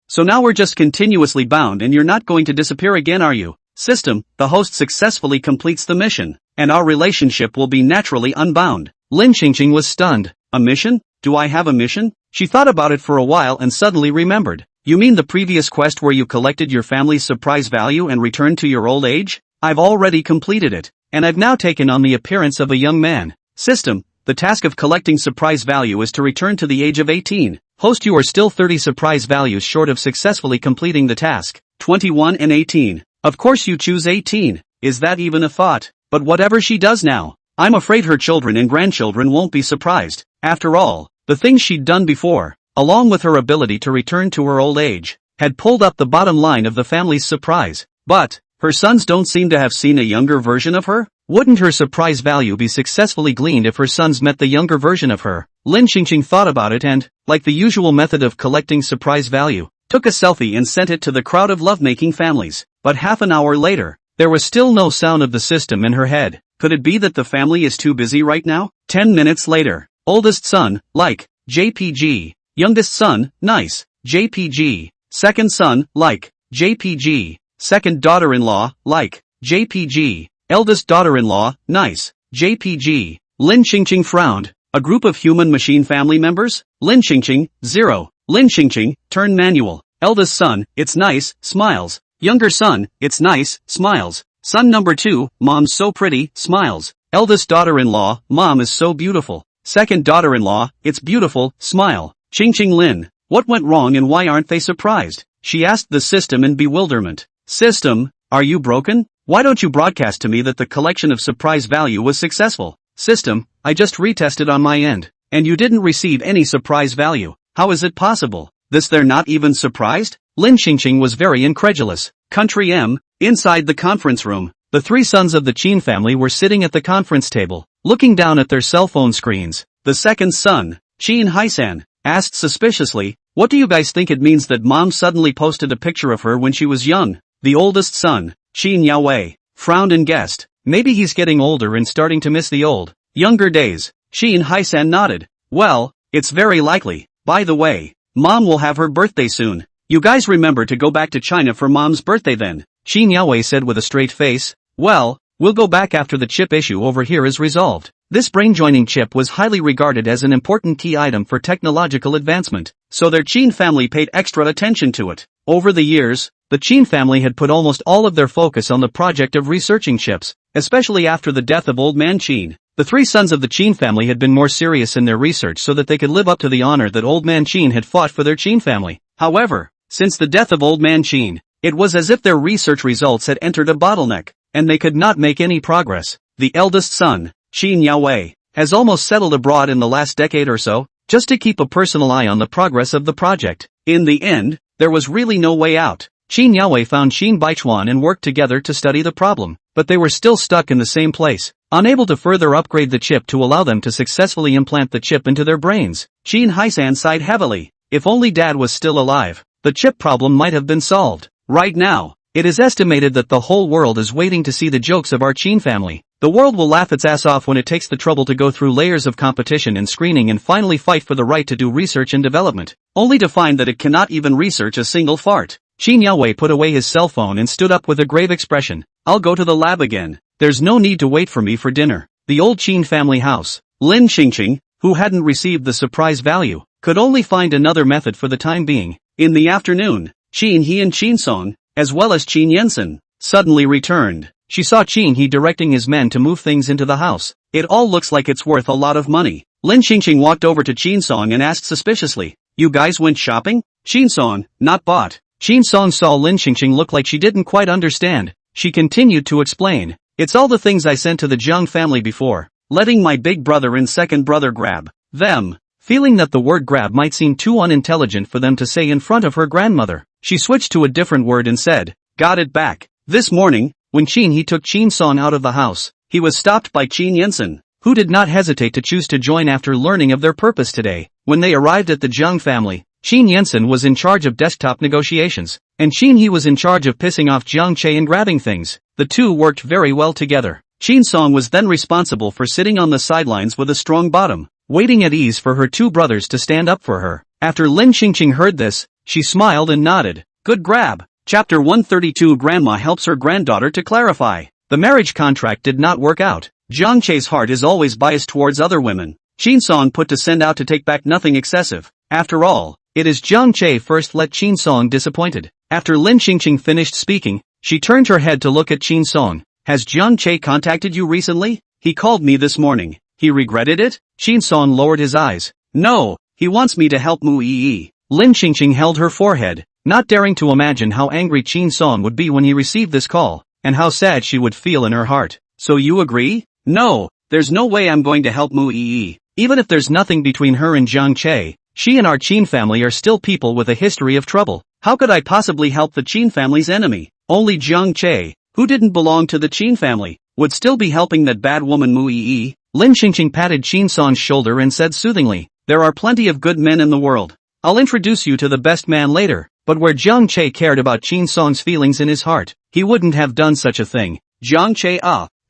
so now we're just continuously bound and you're not going to disappear again, are you? System, the host successfully completes the mission, and our relationship will be naturally unbound. Lin Qingqing was stunned. A mission? Do I have a mission? She thought about it for a while and suddenly remembered. You mean the previous quest where you collected your family's surprise value and returned to your old age? I've already completed it, and I've now taken on the appearance of a young man. System, the task of collecting surprise value is to return to the age of 18. Host, you are still 30 surprise values short of successfully completing the task. 21 and 18. Of course you choose 18. Is that even a thought? But whatever she does now, I'm afraid her children and grandchildren won't be surprised. After all, the things she'd done before, along with her ability to return to her old age, had pulled up the bottom line of the family's surprise. But, her sons don't seem to have seen a younger version of her? Wouldn't her surprise value be successfully gleaned if her sons met the younger version of her? Lin Qingqing thought about it and, like the usual method of collecting surprise value, took a selfie and sent it to the crowd of lovemaking families. But half an hour later, there was still no sound of the system in her head. Could it be that the family is too busy right now? 10 minutes later, oldest son, like, JPG. Youngest son, nice, JPG. Second son, like, JPG. Second daughter-in-law, like, JPG. Eldest daughter-in-law, nice, JPG. Lin Qingqing frowned. A group of human-machine family members? Lin Qingqing, 0. Lin Qingqing, turn manual. Eldest son, it's nice, smiles. Younger son, it's nice, smiles. Son number 2, mom's so pretty, smiles. Eldest daughter-in-law, mom is so beautiful. Second daughter-in-law, it's beautiful, smile. Qingqing Lin, what went wrong and why aren't they surprised? She asked the system in bewilderment. System, are you broken? Why don't you broadcast to me that the collection of surprise value was successful? System, I just retested on my end, and you didn't receive any surprise value. How is it possible? This they're not even surprised? Lin Qingqing was very incredulous. Country M, inside the conference room, the 3 sons of the Qin family were sitting at the conference table, looking down at their cell phone screens. The second son, Qin Haisan, asked suspiciously, what do you guys think it means that mom suddenly posted a picture of her when she was young? The oldest son, Qin Yaowei, frowned and guessed, maybe he's getting older and starting to miss the old, younger days. Qin Haisan nodded. Well, it's very likely. By the way, Mom will have her birthday soon. You guys remember to go back to China for Mom's birthday then, Qin Yaowei said with a straight face. Well, we'll go back after the chip issue over here is resolved. This brain-joining chip was highly regarded as an important key item for technological advancement, so their Qin family paid extra attention to it. Over the years, the Qin family had put almost all of their focus on the project of researching chips, especially after the death of Old Man Qin. The three sons of the Qin family had been more serious in their research so that they could live up to the honor that Old Man Qin had fought for their Qin family. However, since the death of Old Man Qin, it was as if their research results had entered a bottleneck, and they could not make any progress. The eldest son, Qin Yaowei, has almost settled abroad in the last decade or so, just to keep a personal eye on the progress of the project. In the end, there was really no way out. Qin Yaowei found Qin Baichuan and worked together to study the problem, but they were still stuck in the same place, unable to further upgrade the chip to allow them to successfully implant the chip into their brains. Qin Haisan sighed heavily. If only Dad was still alive, the chip problem might have been solved. Right now, it is estimated that the whole world is waiting to see the jokes of our Qin family. The world will laugh its ass off when it takes the trouble to go through layers of competition and screening and finally fight for the right to do research and development, only to find that it cannot even research a single fart. Qin Yaowei put away his cell phone and stood up with a grave expression. I'll go to the lab again. There's no need to wait for me for dinner. The old Qin family house. Lin Xingqing, who hadn't received the surprise value, could only find another method for the time being. In the afternoon, Qin He and Qin Song, as well as Qin Yensen, suddenly returned. She saw Qin He directing his men to move things into the house. It all looks like it's worth a lot of money. Lin Xingqing walked over to Qin Song and asked suspiciously, you guys went shopping? Qin Song, not bought. Qin Song saw Lin Xingqing look like she didn't quite understand. She continued to explain. It's all the things I sent to the Zhang family before, letting my big brother and second brother grab them. Feeling that the word grab might seem too unintelligent for them to say in front of her grandmother, she switched to a different word and said, got it back. This morning, when Qin He took Qin Song out of the house, he was stopped by Qin Yensen, who did not hesitate to choose to join after learning of their purpose today. When they arrived at the Zhang family, Qin Yensen was in charge of desktop negotiations, and Qin He was in charge of pissing off Jiang Che and grabbing things. The two worked very well together. Qin Song was then responsible for sitting on the sidelines with a strong bottom, waiting at ease for her two brothers to stand up for her. After Lin Xingqing heard this, she smiled and nodded. Good grab. Chapter 132 Grandma helps her granddaughter to clarify. The marriage contract did not work out. Jiang Che's heart is always biased towards other women. Qin Song put to send out to take back nothing excessive. After all, it is Jiang Che first let Qin Song disappointed. After Lin Xingqing finished speaking, she turned her head to look at Qin Song. Has Jiang Che contacted you recently? He called me this morning. He regretted it? Qin Song lowered his eyes. No, he wants me to help Mu Yi. Lin Xingqing held her forehead, not daring to imagine how angry Qin Song would be when he received this call, and how sad she would feel in her heart. So you agree? No, there's no way I'm going to help Mu Yi. Even if there's nothing between her and Jiang Che, she and our Qin family are still people with a history of trouble. How could I possibly help the Qin family's enemy? Only Jiang Che, who didn't belong to the Qin family, would still be helping that bad woman Mu Yi. Lin Xingqing patted Qin Song's shoulder and said soothingly, there are plenty of good men in the world. I'll introduce you to the best man later. But where Jiang Che cared about Qin Song's feelings in his heart, he wouldn't have done such a thing. Jiang Che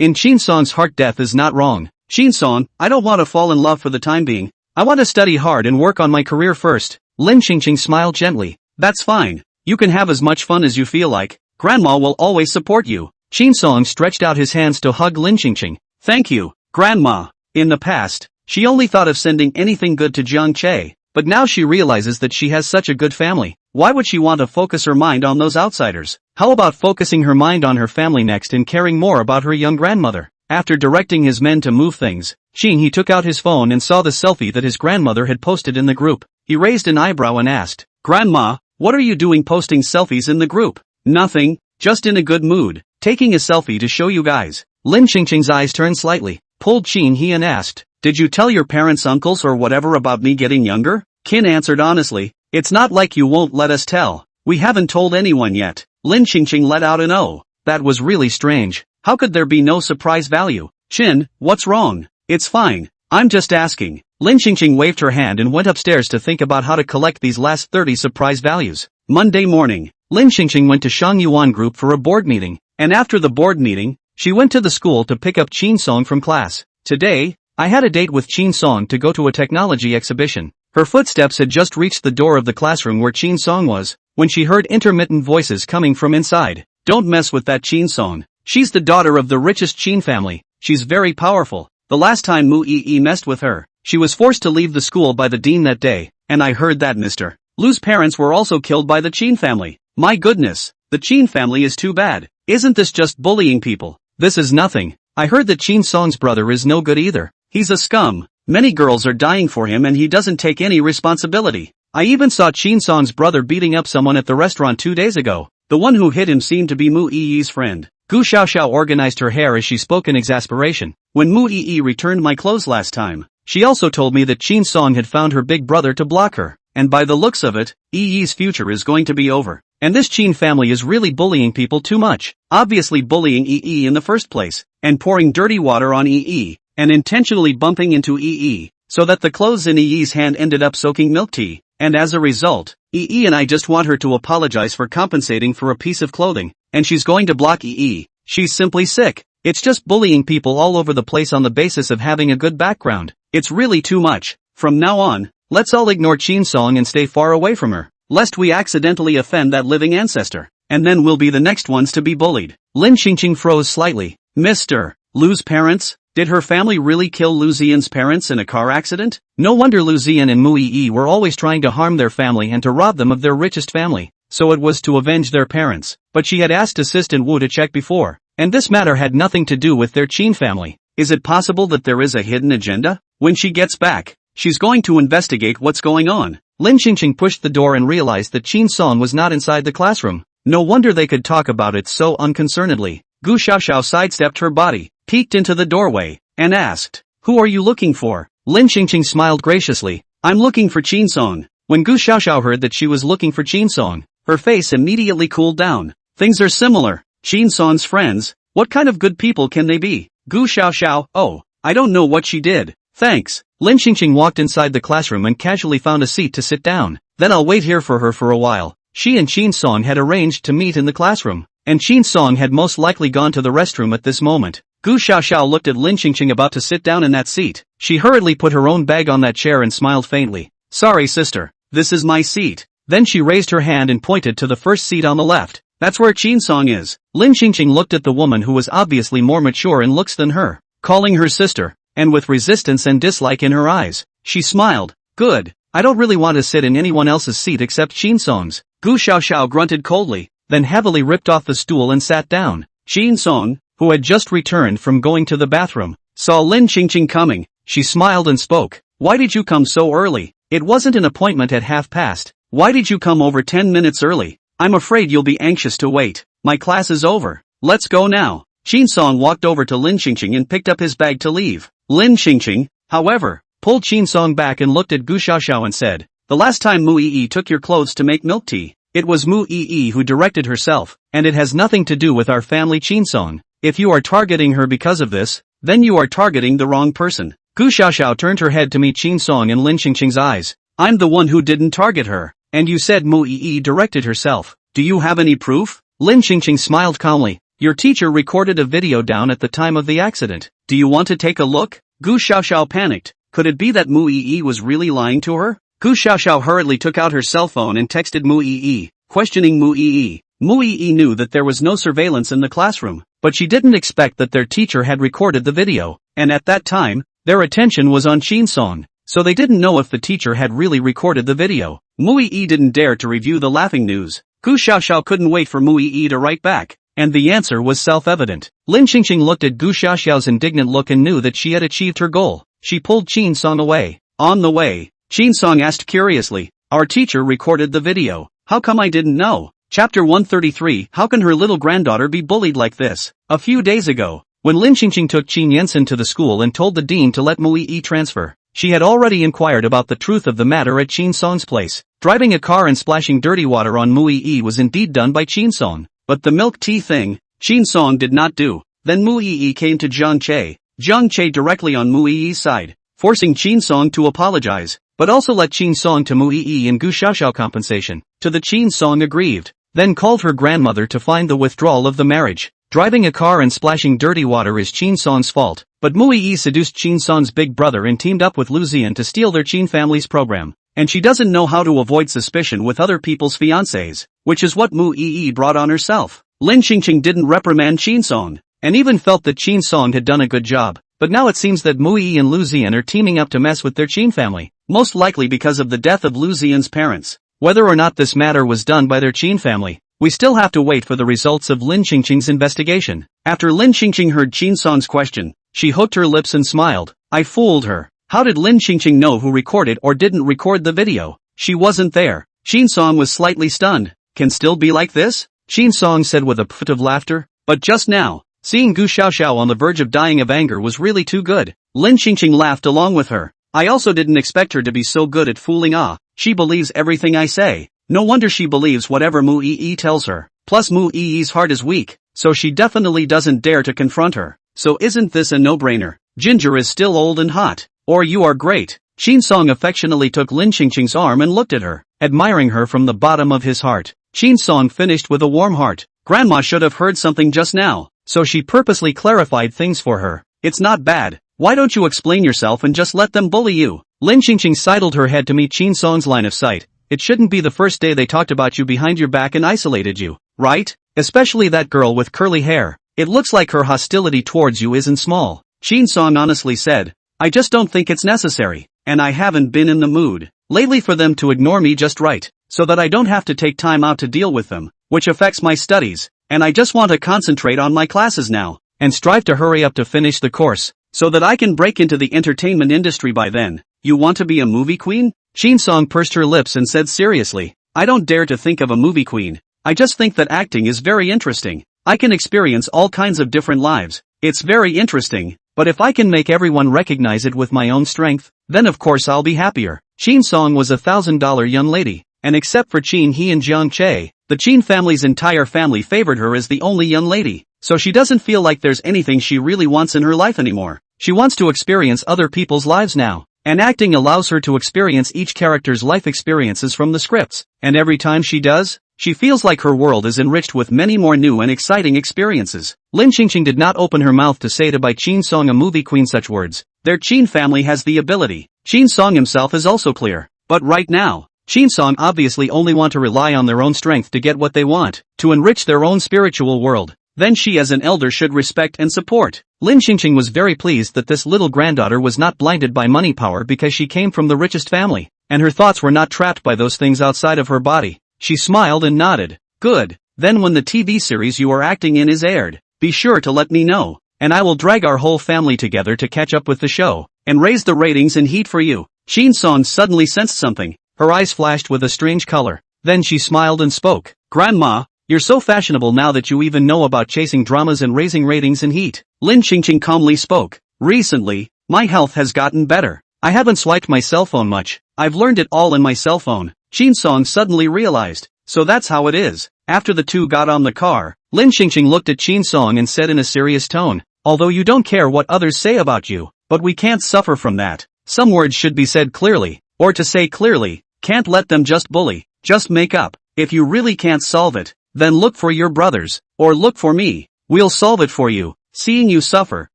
in Qin Song's heart death is not wrong. Qin Song, I don't want to fall in love for the time being. I want to study hard and work on my career first. Lin Xingqing smiled gently. That's fine. You can have as much fun as you feel like. Grandma will always support you. Qin Song stretched out his hands to hug Lin Xingqing. Thank you, Grandma. In the past, she only thought of sending anything good to Jiang Che, but now she realizes that she has such a good family. Why would she want to focus her mind on those outsiders? How about focusing her mind on her family next and caring more about her young grandmother? After directing his men to move things, Qin He took out his phone and saw the selfie that his grandmother had posted in the group. He raised an eyebrow and asked, Grandma, what are you doing posting selfies in the group? Nothing, just in a good mood, taking a selfie to show you guys. Lin Xingqing's eyes turned slightly, pulled Qin He and asked, did you tell your parents, uncles or whatever about me getting younger? Qin answered honestly, it's not like you won't let us tell. We haven't told anyone yet. Lin Xingqing let out an oh. That was really strange. How could there be no surprise value? Qin, what's wrong? It's fine. I'm just asking. Lin Xingqing waved her hand and went upstairs to think about how to collect these last 30 surprise values. Monday morning, Lin Xingqing went to Shang Yuan Group for a board meeting, and after the board meeting, she went to the school to pick up Qin Song from class. Today, I had a date with Chin Song to go to a technology exhibition. Her footsteps had just reached the door of the classroom where Chin Song was, when she heard intermittent voices coming from inside. Don't mess with that Chin Song. She's the daughter of the richest Chin family. She's very powerful. The last time Mu Yi messed with her, she was forced to leave the school by the dean that day, and I heard that Mr. Lu's parents were also killed by the Chin family. My goodness, the Chin family is too bad. Isn't this just bullying people? This is nothing. I heard that Chin Song's brother is no good either. He's a scum. Many girls are dying for him and he doesn't take any responsibility. I even saw Chin Song's brother beating up someone at the restaurant 2 days ago. The one who hit him seemed to be Mu Yi's friend. Gu Xiaoxiao organized her hair as she spoke in exasperation. When Mu Yi returned my clothes last time, she also told me that Chin Song had found her big brother to block her. And by the looks of it, Yi's future is going to be over. And this Chin family is really bullying people too much. Obviously bullying Yi in the first place, and pouring dirty water on Yi, and intentionally bumping into Yi, so that the clothes in Yi's hand ended up soaking milk tea. And as a result, Yi and I just want her to apologize for compensating for a piece of clothing, and she's going to block Yi. She's simply sick. It's just bullying people all over the place on the basis of having a good background. It's really too much. From now on, let's all ignore Chin Song and stay far away from her, lest we accidentally offend that living ancestor, and then we'll be the next ones to be bullied. Lin Xingqing froze slightly. Mr. Lu's parents? Did her family really kill Lu Ziyan's parents in a car accident? No wonder Lu Ziyan and Mu Yi were always trying to harm their family and to rob them of their richest family. So it was to avenge their parents. But she had asked Assistant Wu to check before, and this matter had nothing to do with their Chin family. Is it possible that there is a hidden agenda? When she gets back, she's going to investigate what's going on. Lin Xingqing pushed the door and realized that Chin Song was not inside the classroom. No wonder they could talk about it so unconcernedly. Gu Xiaoxiao sidestepped her body, peeked into the doorway, and asked, "Who are you looking for?" Lin Xingqing smiled graciously. "I'm looking for Chin Song." When Gu Xiaoxiao heard that she was looking for Chin Song, her face immediately cooled down. Things are similar. Chin Song's friends, what kind of good people can they be? Gu Xiaoxiao, oh, I don't know what she did. Thanks. Lin Xingqing walked inside the classroom and casually found a seat to sit down. Then I'll wait here for her for a while. She and Chin Song had arranged to meet in the classroom, and Chin Song had most likely gone to the restroom at this moment. Gu Xiaoxiao looked at Lin Xingqing about to sit down in that seat. She hurriedly put her own bag on that chair and smiled faintly. "Sorry sister, this is my seat." Then she raised her hand and pointed to the first seat on the left. "That's where Chin Song is." Lin Xingqing looked at the woman who was obviously more mature in looks than her, calling her sister, and with resistance and dislike in her eyes, she smiled. "Good, I don't really want to sit in anyone else's seat except Chin Song's." Gu Xiaoxiao grunted coldly, then heavily ripped off the stool and sat down. Chin Song, who had just returned from going to the bathroom, saw Lin Xingqing coming. She smiled and spoke. "Why did you come so early? It wasn't an appointment at past. Why did you come over 10 minutes early? I'm afraid you'll be anxious to wait. My class is over. Let's go now." Chin Song walked over to Lin Xingqing and picked up his bag to leave. Lin Xingqing, however, pulled Chin Song back and looked at Gu Xiaoxiao and said, "The last time Mu Yi took your clothes to make milk tea, it was Mu Yi who directed herself, and it has nothing to do with our family Chin Song. If you are targeting her because of this, then you are targeting the wrong person." Gu Xiaoxiao turned her head to meet Chin Song and Lin Xingqing's eyes. "I'm the one who didn't target her, and you said Mu Yi directed herself. Do you have any proof?" Lin Xingqing smiled calmly. "Your teacher recorded a video down at the time of the accident. Do you want to take a look?" Gu Xiaoxiao panicked. Could it be that Mu Yi was really lying to her? Gu Xiaoxiao hurriedly took out her cell phone and texted Mu Yi, questioning Mu Yi. Mu Yi knew that there was no surveillance in the classroom, but she didn't expect that their teacher had recorded the video, and at that time, their attention was on Chin Song, so they didn't know if the teacher had really recorded the video. Mu Yi didn't dare to review the laughing news. Gu Xiaoxiao couldn't wait for Mu Yi to write back, and the answer was self-evident. Lin Xingqing looked at Gu Xiaoxiao's indignant look and knew that she had achieved her goal. She pulled Chin Song away. On the way, Chin Song asked curiously, "Our teacher recorded the video. How come I didn't know?" Chapter 133. How can her little granddaughter be bullied like this? A few days ago, when Lin Xingqing took Qin Yensen to the school and told the dean to let Mu Yi transfer, she had already inquired about the truth of the matter at Chin Song's place. Driving a car and splashing dirty water on Mu Yi was indeed done by Chin Song, but the milk tea thing, Chin Song did not do. Then Mu Yi came to Zhang Che directly on Mu Yi's side, forcing Chin Song to apologize, but also let Chin Song to Mu Yi and Gu Xiaoxiao compensation. To the Chin Song aggrieved, then called her grandmother to find the withdrawal of the marriage. Driving a car and splashing dirty water is Chin Song's fault, but Muyi seduced Chin Song's big brother and teamed up with Lu Zian to steal their Chin family's program. And she doesn't know how to avoid suspicion with other people's fiancés, which is what Muyi brought on herself. Lin Qingqing didn't reprimand Chin Song, and even felt that Chin Song had done a good job, but now it seems that Muyi and Lu Zian are teaming up to mess with their Chin family, most likely because of the death of Lu Zian's parents. Whether or not this matter was done by their Chin family, we still have to wait for the results of Lin Qingqing's investigation. After Lin Qingqing heard Chin Song's question, she hooked her lips and smiled. I fooled her. How did Lin Qingqing know who recorded or didn't record the video? She wasn't there. Chin Song was slightly stunned. Can still be like this? Chin Song said with a fit of laughter. But just now, seeing Gu Xiaoxiao on the verge of dying of anger was really too good. Lin Qingqing laughed along with her. I also didn't expect her to be so good at fooling. She believes everything I say. No wonder she believes whatever Mu Yi tells her. Plus Mu Yi's heart is weak, so she definitely doesn't dare to confront her. So isn't this a no-brainer? Ginger is still old and hot. Or you are great. Chin Song affectionately took Lin Qingqing's arm and looked at her, admiring her from the bottom of his heart. Chin Song finished with a warm heart. Grandma should have heard something just now, so she purposely clarified things for her. It's not bad. Why don't you explain yourself and just let them bully you? Lin Qingqing sidled her head to meet Chin Song's line of sight. It shouldn't be the first day they talked about you behind your back and isolated you, right? Especially that girl with curly hair. It looks like her hostility towards you isn't small. Chin Song honestly said, I just don't think it's necessary, and I haven't been in the mood lately for them to ignore me just right, so that I don't have to take time out to deal with them, which affects my studies, and I just want to concentrate on my classes now, and strive to hurry up to finish the course, so that I can break into the entertainment industry by then. You want to be a movie queen? Chin Song pursed her lips and said seriously, I don't dare to think of a movie queen. I just think that acting is very interesting. I can experience all kinds of different lives. It's very interesting, but if I can make everyone recognize it with my own strength, then of course I'll be happier. Chin Song was a $1,000 young lady, and except for Chin He and Jiang Che, the Chin family's entire family favored her as the only young lady, so she doesn't feel like there's anything she really wants in her life anymore. She wants to experience other people's lives now. And acting allows her to experience each character's life experiences from the scripts, and every time she does, she feels like her world is enriched with many more new and exciting experiences. Lin Qingqing did not open her mouth to say to by Chin Song a movie queen such words. Their Chin family has the ability. Chin Song himself is also clear. But right now, Chin Song obviously only want to rely on their own strength to get what they want, to enrich their own spiritual world. Then she as an elder should respect and support. Lin Qingqing was very pleased that this little granddaughter was not blinded by money power because she came from the richest family, and her thoughts were not trapped by those things outside of her body. She smiled and nodded. Good. Then when the TV series you are acting in is aired, be sure to let me know, and I will drag our whole family together to catch up with the show, and raise the ratings and heat for you. Chin Song suddenly sensed something. Her eyes flashed with a strange color. Then she smiled and spoke. Grandma, you're so fashionable now that you even know about chasing dramas and raising ratings and heat. Lin Qingqing calmly spoke. Recently, my health has gotten better. I haven't swiped my cell phone much. I've learned it all in my cell phone. Chin Song suddenly realized. So that's how it is. After the two got on the car, Lin Qingqing looked at Chin Song and said in a serious tone, although you don't care what others say about you, but we can't suffer from that. Some words should be said clearly, or to say clearly, can't let them just bully, just make up. If you really can't solve it, then look for your brothers, or look for me. We'll solve it for you. Seeing you suffer,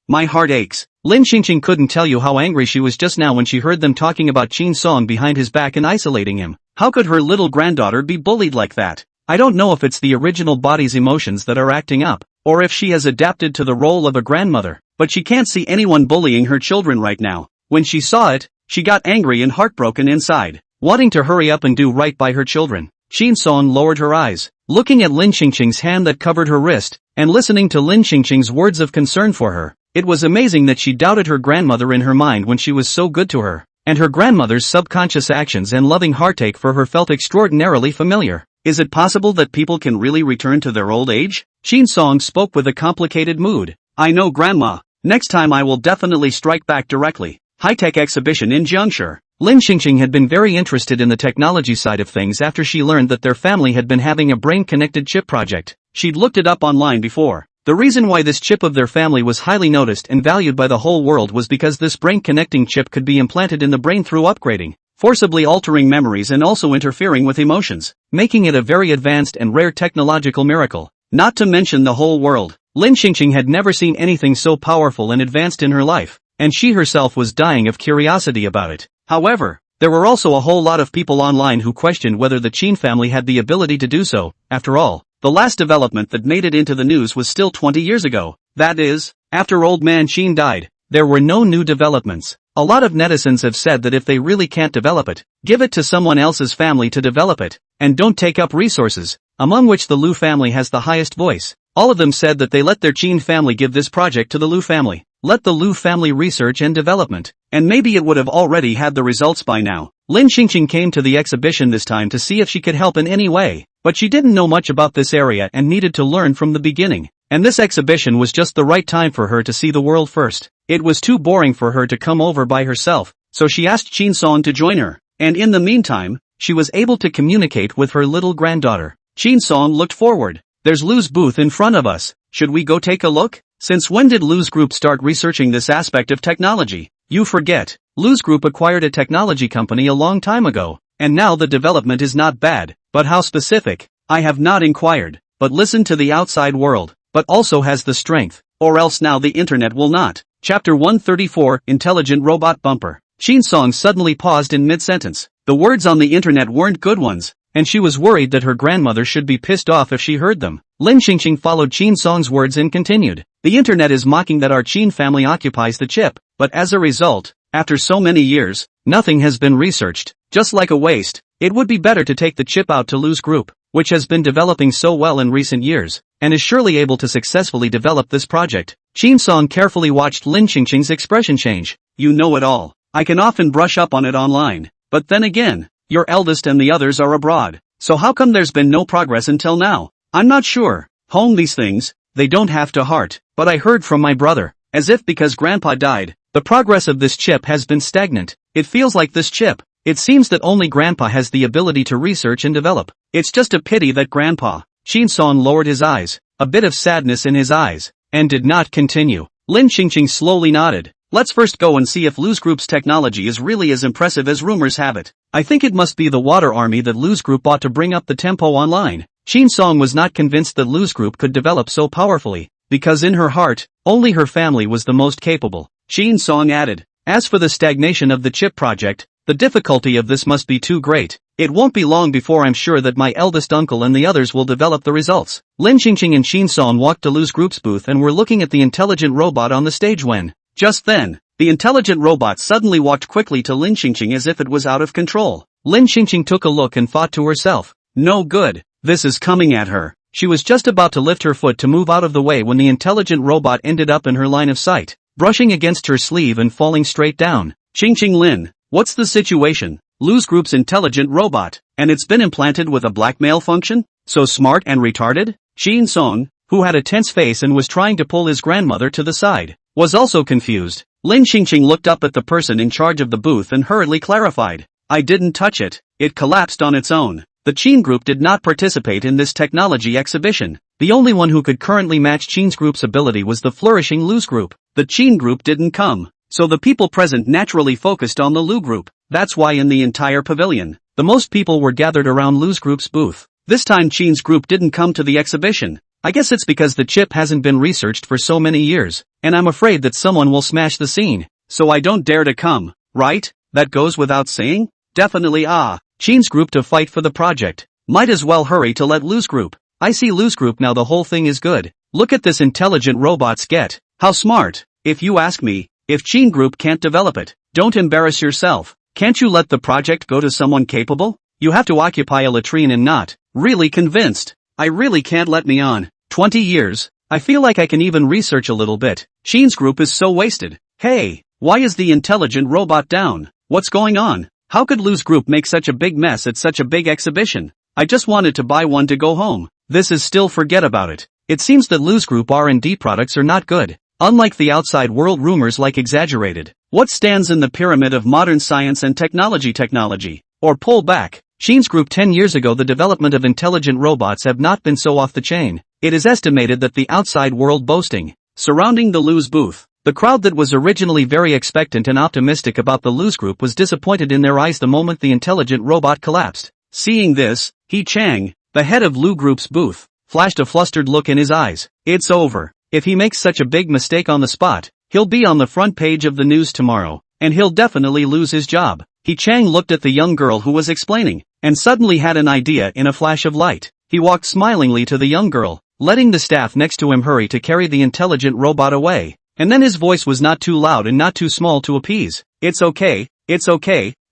my heart aches. Lin Qingqing couldn't tell you how angry she was just now when she heard them talking about Chin Song behind his back and isolating him. How could her little granddaughter be bullied like that? I don't know if it's the original body's emotions that are acting up, or if she has adapted to the role of a grandmother, but she can't see anyone bullying her children right now. When she saw it, she got angry and heartbroken inside, wanting to hurry up and do right by her children. Chin Song lowered her eyes, looking at Lin Qingqing's hand that covered her wrist, and listening to Lin Qingqing's words of concern for her. It was amazing that she doubted her grandmother in her mind when she was so good to her, and her grandmother's subconscious actions and loving heartache for her felt extraordinarily familiar. Is it possible that people can really return to their old age? Chin Song spoke with a complicated mood. I know, Grandma. Next time I will definitely strike back directly. High-tech exhibition in Jiangshi. Lin Qingqing had been very interested in the technology side of things after she learned that their family had been having a brain-connected chip project. She'd looked it up online before. The reason why this chip of their family was highly noticed and valued by the whole world was because this brain-connecting chip could be implanted in the brain through upgrading, forcibly altering memories and also interfering with emotions, making it a very advanced and rare technological miracle. Not to mention the whole world. Lin Xingqing had never seen anything so powerful and advanced in her life, and she herself was dying of curiosity about it. However, there were also a whole lot of people online who questioned whether the Qin family had the ability to do so. After all, the last development that made it into the news was still 20 years ago. That is, after old man Qin died, there were no new developments. A lot of netizens have said that if they really can't develop it, give it to someone else's family to develop it, and don't take up resources, among which the Lu family has the highest voice. All of them said that they let their Qin family give this project to the Lu family. Let the Lu family research and development, and maybe it would have already had the results by now. Lin Xingqing came to the exhibition this time to see if she could help in any way, but she didn't know much about this area and needed to learn from the beginning. And this exhibition was just the right time for her to see the world first. It was too boring for her to come over by herself, so she asked Qin Song to join her, and in the meantime, she was able to communicate with her little granddaughter. Qin Song looked forward. There's Lu's booth in front of us. Should we go take a look? Since when did Lu's group start researching this aspect of technology? You forget, Lu's group acquired a technology company a long time ago, and now the development is not bad, but how specific? I have not inquired, but listen to the outside world, but also has the strength, or else now the internet will not. Chapter 134, Intelligent Robot Bumper. Qin Song suddenly paused in mid-sentence. The words on the internet weren't good ones, and she was worried that her grandmother should be pissed off if she heard them. Lin Xingqing followed Qin Song's words and continued. The internet is mocking that our Qin family occupies the chip, but as a result, after so many years, nothing has been researched. Just like a waste, it would be better to take the chip out to Lu's group, which has been developing so well in recent years, and is surely able to successfully develop this project. Qin Song carefully watched Lin Xingqing's expression change. You know it all. I can often brush up on it online, but then again, your eldest and the others are abroad, so how come there's been no progress until now? I'm not sure. Home these things, they don't have to heart, but I heard from my brother, as if because grandpa died, the progress of this chip has been stagnant. It feels like this chip, it seems that only grandpa has the ability to research and develop. It's just a pity that grandpa. Qin Song lowered his eyes, a bit of sadness in his eyes, and did not continue. Lin Xingqing slowly nodded. Let's first go and see if Lu's group's technology is really as impressive as rumors have it. I think it must be the water army that Lu's group ought to bring up the tempo online. Qin Song was not convinced that Lu's group could develop so powerfully, because in her heart, only her family was the most capable. Qin Song added, as for the stagnation of the chip project, the difficulty of this must be too great. It won't be long before I'm sure that my eldest uncle and the others will develop the results. Lin Xingqing and Qin Song walked to Lu's group's booth and were looking at the intelligent robot on the stage when, just then, the intelligent robot suddenly walked quickly to Lin Xingqing as if it was out of control. Lin Xingqing took a look and thought to herself, no good, this is coming at her. She was just about to lift her foot to move out of the way when the intelligent robot ended up in her line of sight, brushing against her sleeve and falling straight down. Xingqing Lin, what's the situation? Lu's group's intelligent robot, and it's been implanted with a blackmail function? So smart and retarded? Qin Song, who had a tense face and was trying to pull his grandmother to the side, was also confused. Lin Xingqing looked up at the person in charge of the booth and hurriedly clarified. I didn't touch it, it collapsed on its own. The Qin group did not participate in this technology exhibition. The only one who could currently match Qin's group's ability was the flourishing Lu's group. The Qin group didn't come, so the people present naturally focused on the Lu group. That's why in the entire pavilion, the most people were gathered around Lu's group's booth. This time Qin's group didn't come to the exhibition. I guess it's because the chip hasn't been researched for so many years, and I'm afraid that someone will smash the scene, so I don't dare to come, right? That goes without saying? Definitely Qin's group to fight for the project. Might as well hurry to let Lu's group. I see Lu's group now, the whole thing is good. Look at this intelligent robot's get. How smart. If you ask me, if Qin group can't develop it, don't embarrass yourself. Can't you let the project go to someone capable? You have to occupy a latrine and not. Really convinced. I really can't let me on. 20 years. I feel like I can even research a little bit. Qin's group is so wasted. Hey, why is the intelligent robot down? What's going on? How could Lu's group make such a big mess at such a big exhibition? I just wanted to buy one to go home. This is still forget about it. It seems that Lu's group R&D products are not good. Unlike the outside world rumors like exaggerated. What stands in the pyramid of modern science and technology? Or pull back. Qin's group 10 years ago, the development of intelligent robots have not been so off the chain. It is estimated that the outside world boasting, surrounding the Lu's booth, the crowd that was originally very expectant and optimistic about the Lu's group was disappointed in their eyes the moment the intelligent robot collapsed. Seeing this, He Chang, the head of Lu group's booth, flashed a flustered look in his eyes. It's over. If he makes such a big mistake on the spot, he'll be on the front page of the news tomorrow, and he'll definitely lose his job. He Chang looked at the young girl who was explaining, and suddenly had an idea in a flash of light. He walked smilingly to the young girl, letting the staff next to him hurry to carry the intelligent robot away. And then his voice was not too loud and not too small to appease. It's okay.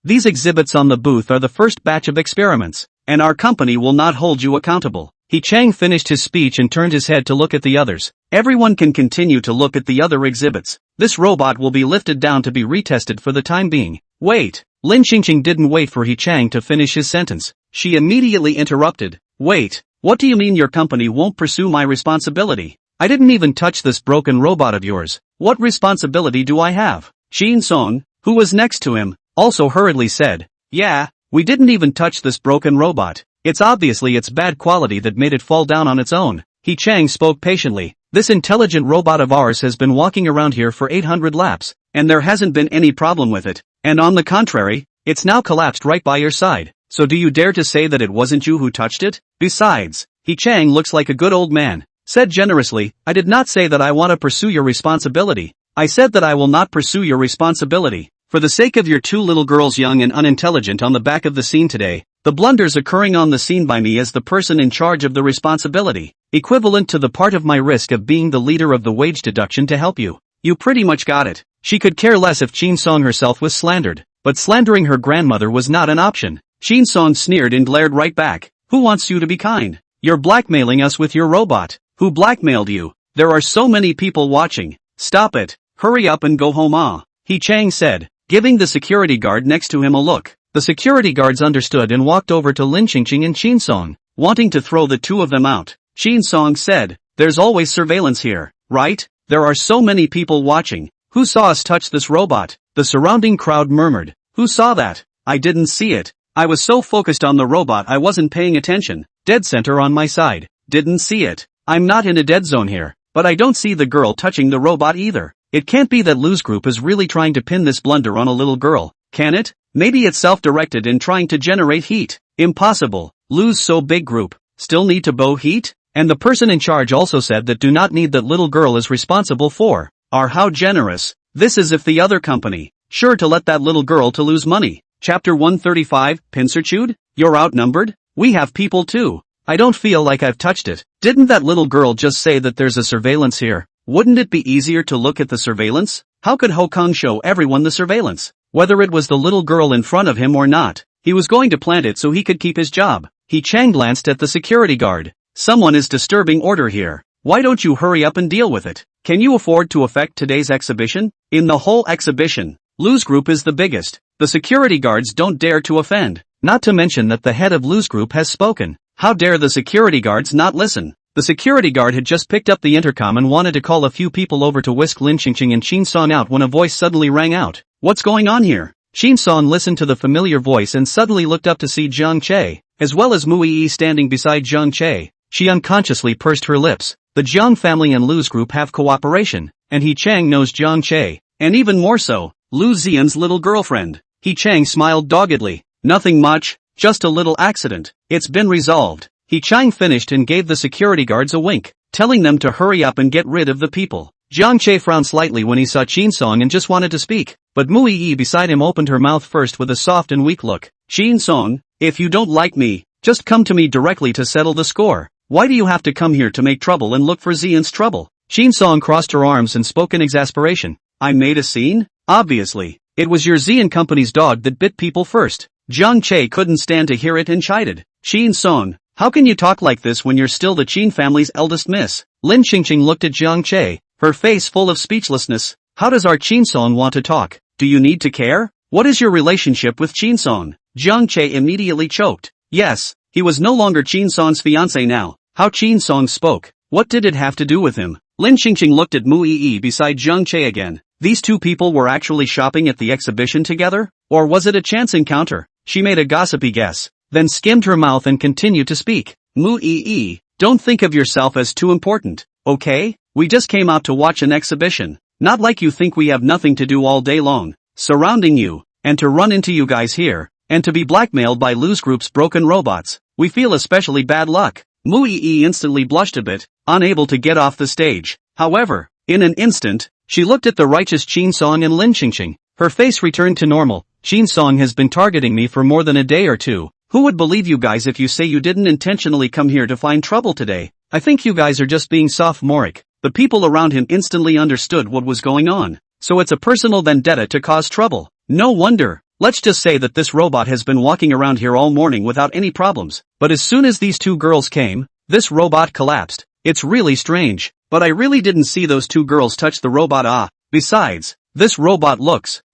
These exhibits on the booth are the first batch of experiments, and our company will not hold you accountable. He Chang finished his speech and turned his head to look at the others. Everyone can continue to look at the other exhibits. This robot will be lifted down to be retested for the time being. Wait. Lin Qingqing didn't wait for He Chang to finish his sentence. She immediately interrupted. Wait. What do you mean your company won't pursue my responsibility? I didn't even touch this broken robot of yours. What responsibility do I have? Shin Song, who was next to him, also hurriedly said, yeah, we didn't even touch this broken robot. It's obviously its bad quality that made it fall down on its own. He Chang spoke patiently. This intelligent robot of ours has been walking around here for 800 laps, and there hasn't been any problem with it. And on the contrary, it's now collapsed right by your side. So do you dare to say that it wasn't you who touched it? Besides, He Chang looks like a good old man. Said generously, I did not say that I want to pursue your responsibility. I said that I will not pursue your responsibility. For the sake of your two little girls young and unintelligent on the back of the scene today, the blunders occurring on the scene by me as the person in charge of the responsibility, equivalent to the part of my risk of being the leader of the wage deduction to help you. You pretty much got it. She could care less if Chin Song herself was slandered, but slandering her grandmother was not an option. Chin Song sneered and glared right back. Who wants you to be kind? You're blackmailing us with your robot. Who blackmailed you? There are so many people watching. Stop it. Hurry up and go home. He Chang said, giving the security guard next to him a look. The security guards understood and walked over to Lin Qingqing and Chin Song, wanting to throw the two of them out. Chin Song said, there's always surveillance here, right? There are so many people watching. Who saw us touch this robot? The surrounding crowd murmured. Who saw that? I didn't see it. I was so focused on the robot I wasn't paying attention. Dead center on my side. Didn't see it. I'm not in a dead zone here, but I don't see the girl touching the robot either. It can't be that Lu's group is really trying to pin this blunder on a little girl, can it? Maybe it's self-directed and trying to generate heat. Impossible. Lu's so big group. Still need to bow heat? And the person in charge also said that do not need that little girl is responsible for. How generous. This is if the other company, sure to let that little girl to lose money. Chapter 135, Pincertude? You're outnumbered? We have people too. I don't feel like I've touched it. Didn't that little girl just say that there's a surveillance here? Wouldn't it be easier to look at the surveillance? How could Ho Kong show everyone the surveillance? Whether it was the little girl in front of him or not, he was going to plant it so he could keep his job. He Chang glanced at the security guard. Someone is disturbing order here. Why don't you hurry up and deal with it? Can you afford to affect today's exhibition? In the whole exhibition, Lu's group is the biggest. The security guards don't dare to offend. Not to mention that the head of Lu's group has spoken. How dare the security guards not listen? The security guard had just picked up the intercom and wanted to call a few people over to whisk Lin Qingqing and Chin Song out when a voice suddenly rang out. What's going on here? Chin Song listened to the familiar voice and suddenly looked up to see Jiang Che, as well as Mu Yi standing beside Jiang Che. She unconsciously pursed her lips. The Jiang family and Lu's group have cooperation, and He Chang knows Jiang Che, and even more so, Lu Xian's little girlfriend. He Chang smiled doggedly. Nothing much, just a little accident. It's been resolved. He Chang finished and gave the security guards a wink, telling them to hurry up and get rid of the people. Jiang Che frowned slightly when he saw Chin Song and just wanted to speak, but Mu Yi beside him opened her mouth first with a soft and weak look. Chin Song, if you don't like me, just come to me directly to settle the score. Why do you have to come here to make trouble and look for Xian's trouble? Chin Song crossed her arms and spoke in exasperation. I made a scene? Obviously. It was your Xian company's dog that bit people first. Jiang Che couldn't stand to hear it and chided. Chin Song, how can you talk like this when you're still the Qin family's eldest miss? Lin Qingqing looked at Jiang Che, her face full of speechlessness. How does our Chin Song want to talk? Do you need to care? What is your relationship with Chin Song? Jiang Che immediately choked. Yes, he was no longer Chin Song's fiancé now. How Chin Song spoke. What did it have to do with him? Lin Qingqing looked at Mu Yi beside Jiang Che again. These two people were actually shopping at the exhibition together? Or was it a chance encounter? She made a gossipy guess, then skimmed her mouth and continued to speak. Mu Yi, don't think of yourself as too important, okay? We just came out to watch an exhibition. Not like you think we have nothing to do all day long, surrounding you, and to run into you guys here, and to be blackmailed by Lu's group's broken robots. We feel especially bad luck. Mu Yi instantly blushed a bit, unable to get off the stage. However, in an instant, she looked at the righteous Qin Song and Lin Qingqing. Her face returned to normal. Qin Song has been targeting me for more than a day or two. Who would believe you guys if you say you didn't intentionally come here to find trouble today? I think you guys are just being sophomoric. The people around him instantly understood what was going on. So it's a personal vendetta to cause trouble. No wonder. Let's just say that this robot has been walking around here all morning without any problems. But as soon as these two girls came, this robot collapsed. It's really strange. But I really didn't see those two girls touch the robot. Besides, this robot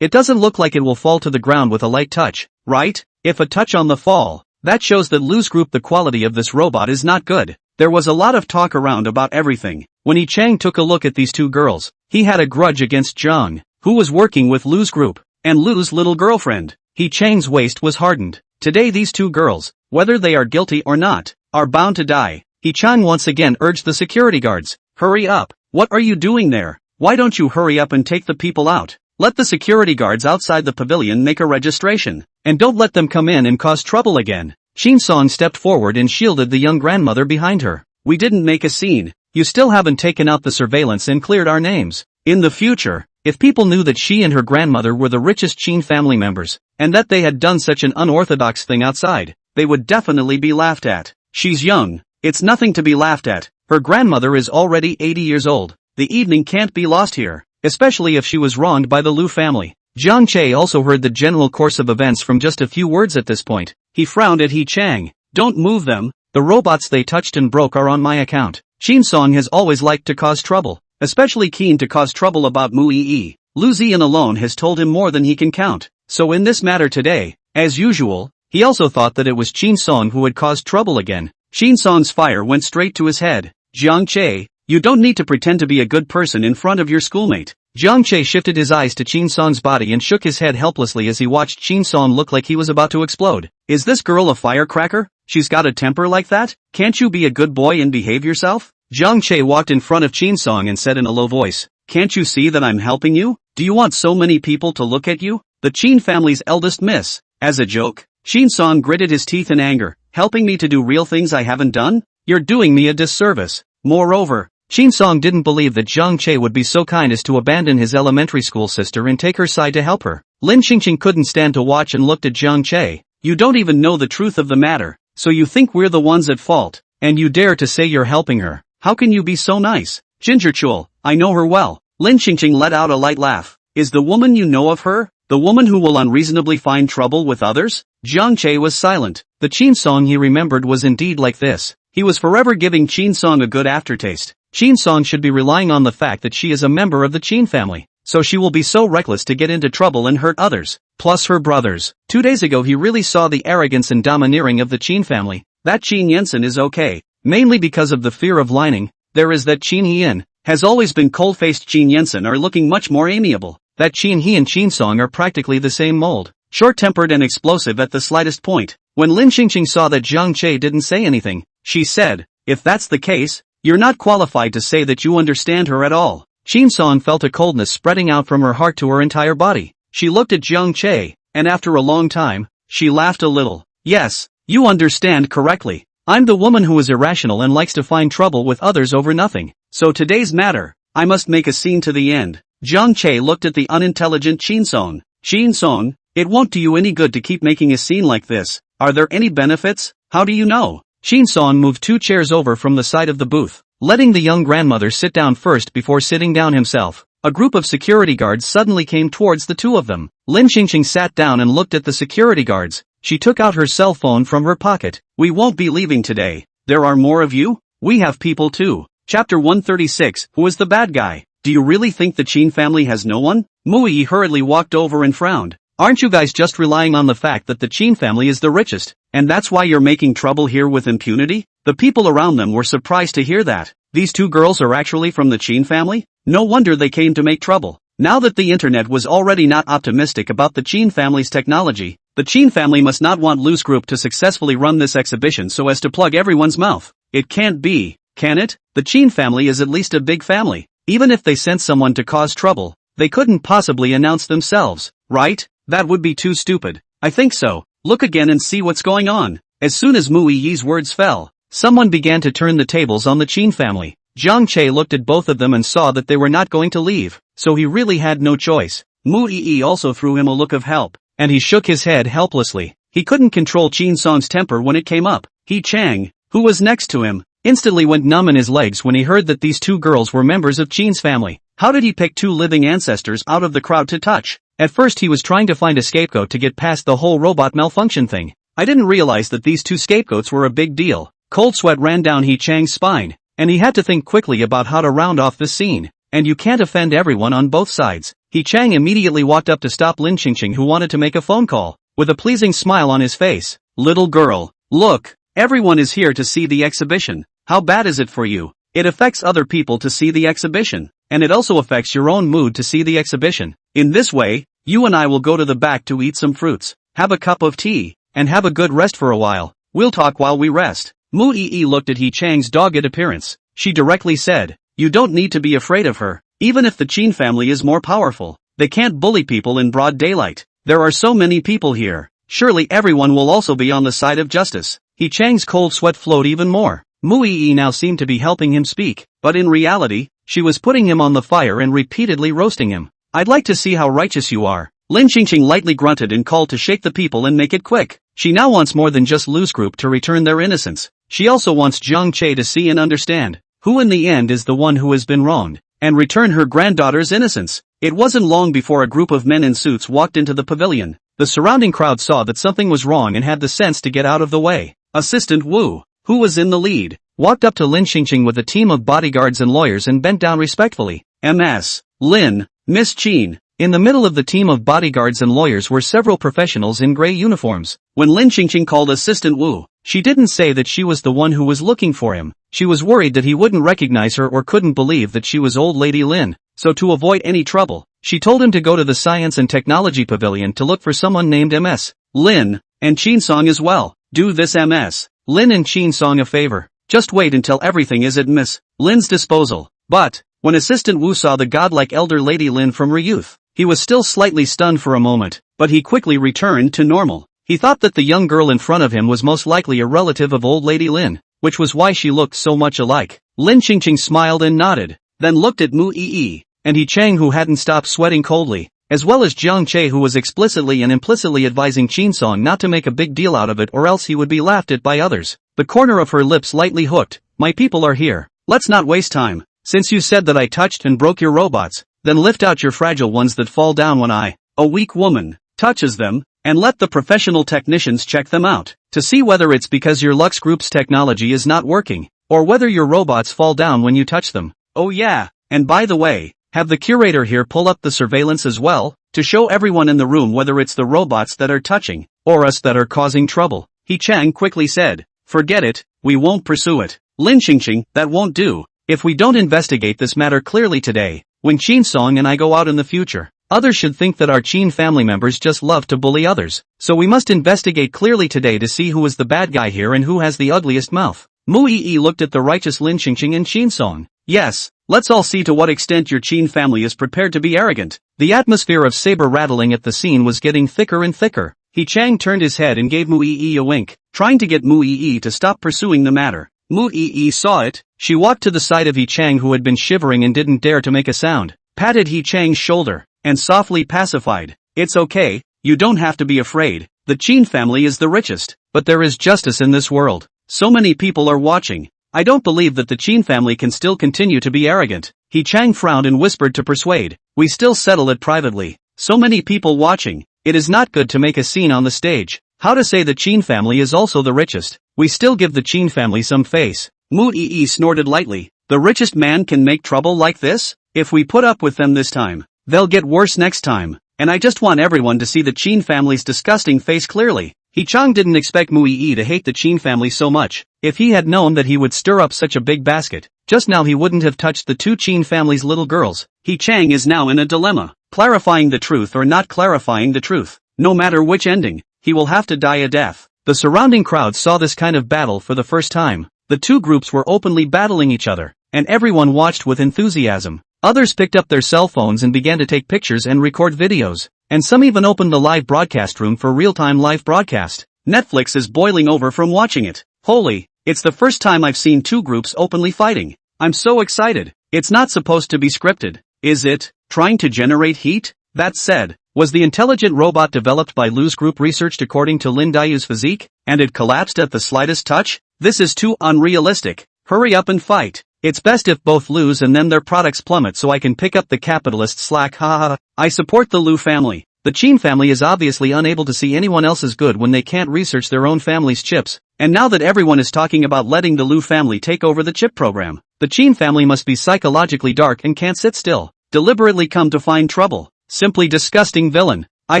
it doesn't look like it will fall to the ground with a light touch, right? If a touch on the fall, that shows that Lu's group the quality of this robot is not good. There was a lot of talk around about everything. When Yi Chang took a look at these two girls, he had a grudge against Zhang, who was working with Lu's group, and Lu's little girlfriend. Yi Chang's waist was hardened. Today these two girls, whether they are guilty or not, are bound to die. Yi Chang once again urged the security guards, hurry up, what are you doing there? Why don't you hurry up and take the people out? Let the security guards outside the pavilion make a registration, and don't let them come in and cause trouble again. Qin Song stepped forward and shielded the young grandmother behind her. We didn't make a scene. You still haven't taken out the surveillance and cleared our names. In the future, if people knew that she and her grandmother were the richest Qin family members, and that they had done such an unorthodox thing outside, they would definitely be laughed at. She's young. It's nothing to be laughed at. Her grandmother is already 80 years old. The evening can't be lost here, especially if she was wronged by the Lu family. Jiang Che also heard the general course of events from just a few words at this point. He frowned at Yi Chang. Don't move them. The robots they touched and broke are on my account. Qin Song has always liked to cause trouble, especially keen to cause trouble about Mu Yi. Lu Ziyan alone has told him more than he can count. So in this matter today, as usual, he also thought that it was Qin Song who had caused trouble again. Qin Song's fire went straight to his head. Jiang Che, you don't need to pretend to be a good person in front of your schoolmate. Jiang Che shifted his eyes to Qin Song's body and shook his head helplessly as he watched Qin Song look like he was about to explode. Is this girl a firecracker? She's got a temper like that? Can't you be a good boy and behave yourself? Jiang Che walked in front of Qin Song and said in a low voice, can't you see that I'm helping you? Do you want so many people to look at you? The Qin family's eldest miss. As a joke, Qin Song gritted his teeth in anger. Helping me to do real things I haven't done? You're doing me a disservice. Moreover, Qin Song didn't believe that Jiang Che would be so kind as to abandon his elementary school sister and take her side to help her. Lin Qingqing couldn't stand to watch and looked at Jiang Che. You don't even know the truth of the matter, so you think we're the ones at fault, and you dare to say you're helping her. How can you be so nice? Ginger Chul, I know her well. Lin Qingqing let out a light laugh. Is the woman you know of her? The woman who will unreasonably find trouble with others? Jiang Che was silent. The Qin Song he remembered was indeed like this. He was forever giving Qin Song a good aftertaste. Qin Song should be relying on the fact that she is a member of the Qin family, so she will be so reckless to get into trouble and hurt others, plus her brothers. 2 days ago he really saw the arrogance and domineering of the Qin family. That Qin Yensen is okay, mainly because of the fear of lining. There is that Qin Hian, has always been cold-faced. Qin Yensen are looking much more amiable. That Qin He and Qin Song are practically the same mold, short-tempered and explosive at the slightest point. When Lin Qingqing saw that Jiang Che didn't say anything, she said, if that's the case, you're not qualified to say that you understand her at all. Qin Song felt a coldness spreading out from her heart to her entire body. She looked at Jiang Che, and after a long time, she laughed a little. Yes, you understand correctly. I'm the woman who is irrational and likes to find trouble with others over nothing. So today's matter, I must make a scene to the end. Jiang Che looked at the unintelligent Qin Song. Qin Song, it won't do you any good to keep making a scene like this. Are there any benefits? How do you know? Qin Song moved 2 chairs over from the side of the booth, letting the young grandmother sit down first before sitting down himself. A group of security guards suddenly came towards the two of them. Lin Qingqing sat down and looked at the security guards. She took out her cell phone from her pocket. We won't be leaving today. There are more of you? We have people too. Chapter 136, Who is the bad guy? Do you really think the Qin family has no one? Mu Yi hurriedly walked over and frowned. Aren't you guys just relying on the fact that the Qin family is the richest, and that's why you're making trouble here with impunity? The people around them were surprised to hear that. These two girls are actually from the Qin family? No wonder they came to make trouble. Now that the internet was already not optimistic about the Qin family's technology, the Qin family must not want Lu's group to successfully run this exhibition so as to plug everyone's mouth. It can't be, can it? The Qin family is at least a big family. Even if they sent someone to cause trouble, they couldn't possibly announce themselves, right? That would be too stupid. I think so. Look again and see what's going on. As soon as Mu Yi's words fell, someone began to turn the tables on the Qin family. Jiang Che looked at both of them and saw that they were not going to leave, so he really had no choice. Mu Yi also threw him a look of help, and he shook his head helplessly. He couldn't control Qin Song's temper when it came up. He Chang, who was next to him, instantly went numb in his legs when he heard that these two girls were members of Qin's family. How did he pick two living ancestors out of the crowd to touch? At first he was trying to find a scapegoat to get past the whole robot malfunction thing. I didn't realize that these two scapegoats were a big deal. Cold sweat ran down He Chang's spine, and he had to think quickly about how to round off this scene. And you can't offend everyone on both sides. He Chang immediately walked up to stop Lin Qingqing, who wanted to make a phone call, with a pleasing smile on his face. Little girl, look, everyone is here to see the exhibition. How bad is it for you? It affects other people to see the exhibition, and it also affects your own mood to see the exhibition. In this way, you and I will go to the back to eat some fruits, have a cup of tea, and have a good rest for a while. We'll talk while we rest. Mu Yi looked at He Chang's dogged appearance. She directly said, you don't need to be afraid of her. Even if the Qin family is more powerful, they can't bully people in broad daylight. There are so many people here. Surely everyone will also be on the side of justice. He Chang's cold sweat flowed even more. Mu Yi now seemed to be helping him speak, but in reality, she was putting him on the fire and repeatedly roasting him. I'd like to see how righteous you are. Lin Qingqing lightly grunted and called to shake the people and make it quick. She now wants more than just Lu's group to return their innocence. She also wants Jiang Che to see and understand who in the end is the one who has been wronged, and return her granddaughter's innocence. It wasn't long before a group of men in suits walked into the pavilion. The surrounding crowd saw that something was wrong and had the sense to get out of the way. Assistant Wu, who was in the lead, walked up to Lin Qingqing with a team of bodyguards and lawyers and bent down respectfully. Ms. Lin, Miss Qin. In the middle of the team of bodyguards and lawyers were several professionals in gray uniforms. When Lin Qingqing called Assistant Wu, she didn't say that she was the one who was looking for him. She was worried that he wouldn't recognize her or couldn't believe that she was old lady Lin. So to avoid any trouble, she told him to go to the Science and Technology Pavilion to look for someone named Ms. Lin, and Qin Song as well. Do this Ms. Lin and Qin Song a favor. Just wait until everything is at Miss Lin's disposal. But, when Assistant Wu saw the godlike elder lady Lin from her youth, he was still slightly stunned for a moment, but he quickly returned to normal. He thought that the young girl in front of him was most likely a relative of old lady Lin, which was why she looked so much alike. Lin Qingqing smiled and nodded, then looked at Mu Yi, and He Chang, who hadn't stopped sweating coldly, as well as Jiang Che, who was explicitly and implicitly advising Qin Song not to make a big deal out of it or else he would be laughed at by others. The corner of her lips lightly hooked. My people are here. Let's not waste time. Since you said that I touched and broke your robots, then lift out your fragile ones that fall down when I, a weak woman, touches them, and let the professional technicians check them out, to see whether it's because your Lux Group's technology is not working, or whether your robots fall down when you touch them. Oh yeah, and by the way, have the curator here pull up the surveillance as well, to show everyone in the room whether it's the robots that are touching, or us that are causing trouble. He Chang quickly said, forget it, we won't pursue it. Lin Qingqing, that won't do. If we don't investigate this matter clearly today, when Qin Song and I go out in the future, others should think that our Qin family members just love to bully others. So we must investigate clearly today to see who is the bad guy here and who has the ugliest mouth. Mu Yi looked at the righteous Lin Qingqing and Qin Song. Yes, let's all see to what extent your Qin family is prepared to be arrogant. The atmosphere of saber rattling at the scene was getting thicker and thicker. He Chang turned his head and gave Mu Yi a wink, trying to get Mu Yi to stop pursuing the matter. Mu Yi saw it. She walked to the side of He Chang, who had been shivering and didn't dare to make a sound, patted He Chang's shoulder, and softly pacified. It's okay, you don't have to be afraid. The Qin family is the richest, but there is justice in this world. So many people are watching. I don't believe that the Qin family can still continue to be arrogant. He Chang frowned and whispered to persuade. We still settle it privately. So many people watching. It is not good to make a scene on the stage. How to say the Qin family is also the richest. We still give the Qin family some face. Mu Yi snorted lightly. The richest man can make trouble like this? If we put up with them this time, they'll get worse next time. And I just want everyone to see the Qin family's disgusting face clearly. He Chang didn't expect Mu Yi to hate the Qin family so much. If he had known that he would stir up such a big basket, just now he wouldn't have touched the two Qin family's little girls. He Chang is now in a dilemma, clarifying the truth or not clarifying the truth. No matter which ending, he will have to die a death. The surrounding crowd saw this kind of battle for the first time. The two groups were openly battling each other, and everyone watched with enthusiasm. Others picked up their cell phones and began to take pictures and record videos, and some even opened the live broadcast room for real-time live broadcast. Netflix is boiling over from watching it. Holy, it's the first time I've seen two groups openly fighting. I'm so excited. It's not supposed to be scripted, is it? Trying to generate heat? That said, was the intelligent robot developed by Lu's group researched according to Lin Dayu's physique, and it collapsed at the slightest touch? This is too unrealistic. Hurry up and fight. It's best if both lose and then their products plummet so I can pick up the capitalist slack, haha. I support the Lu family. The Qin family is obviously unable to see anyone else's good when they can't research their own family's chips, and now that everyone is talking about letting the Lu family take over the chip program, the Qin family must be psychologically dark and can't sit still. Deliberately come to find trouble. Simply disgusting villain. I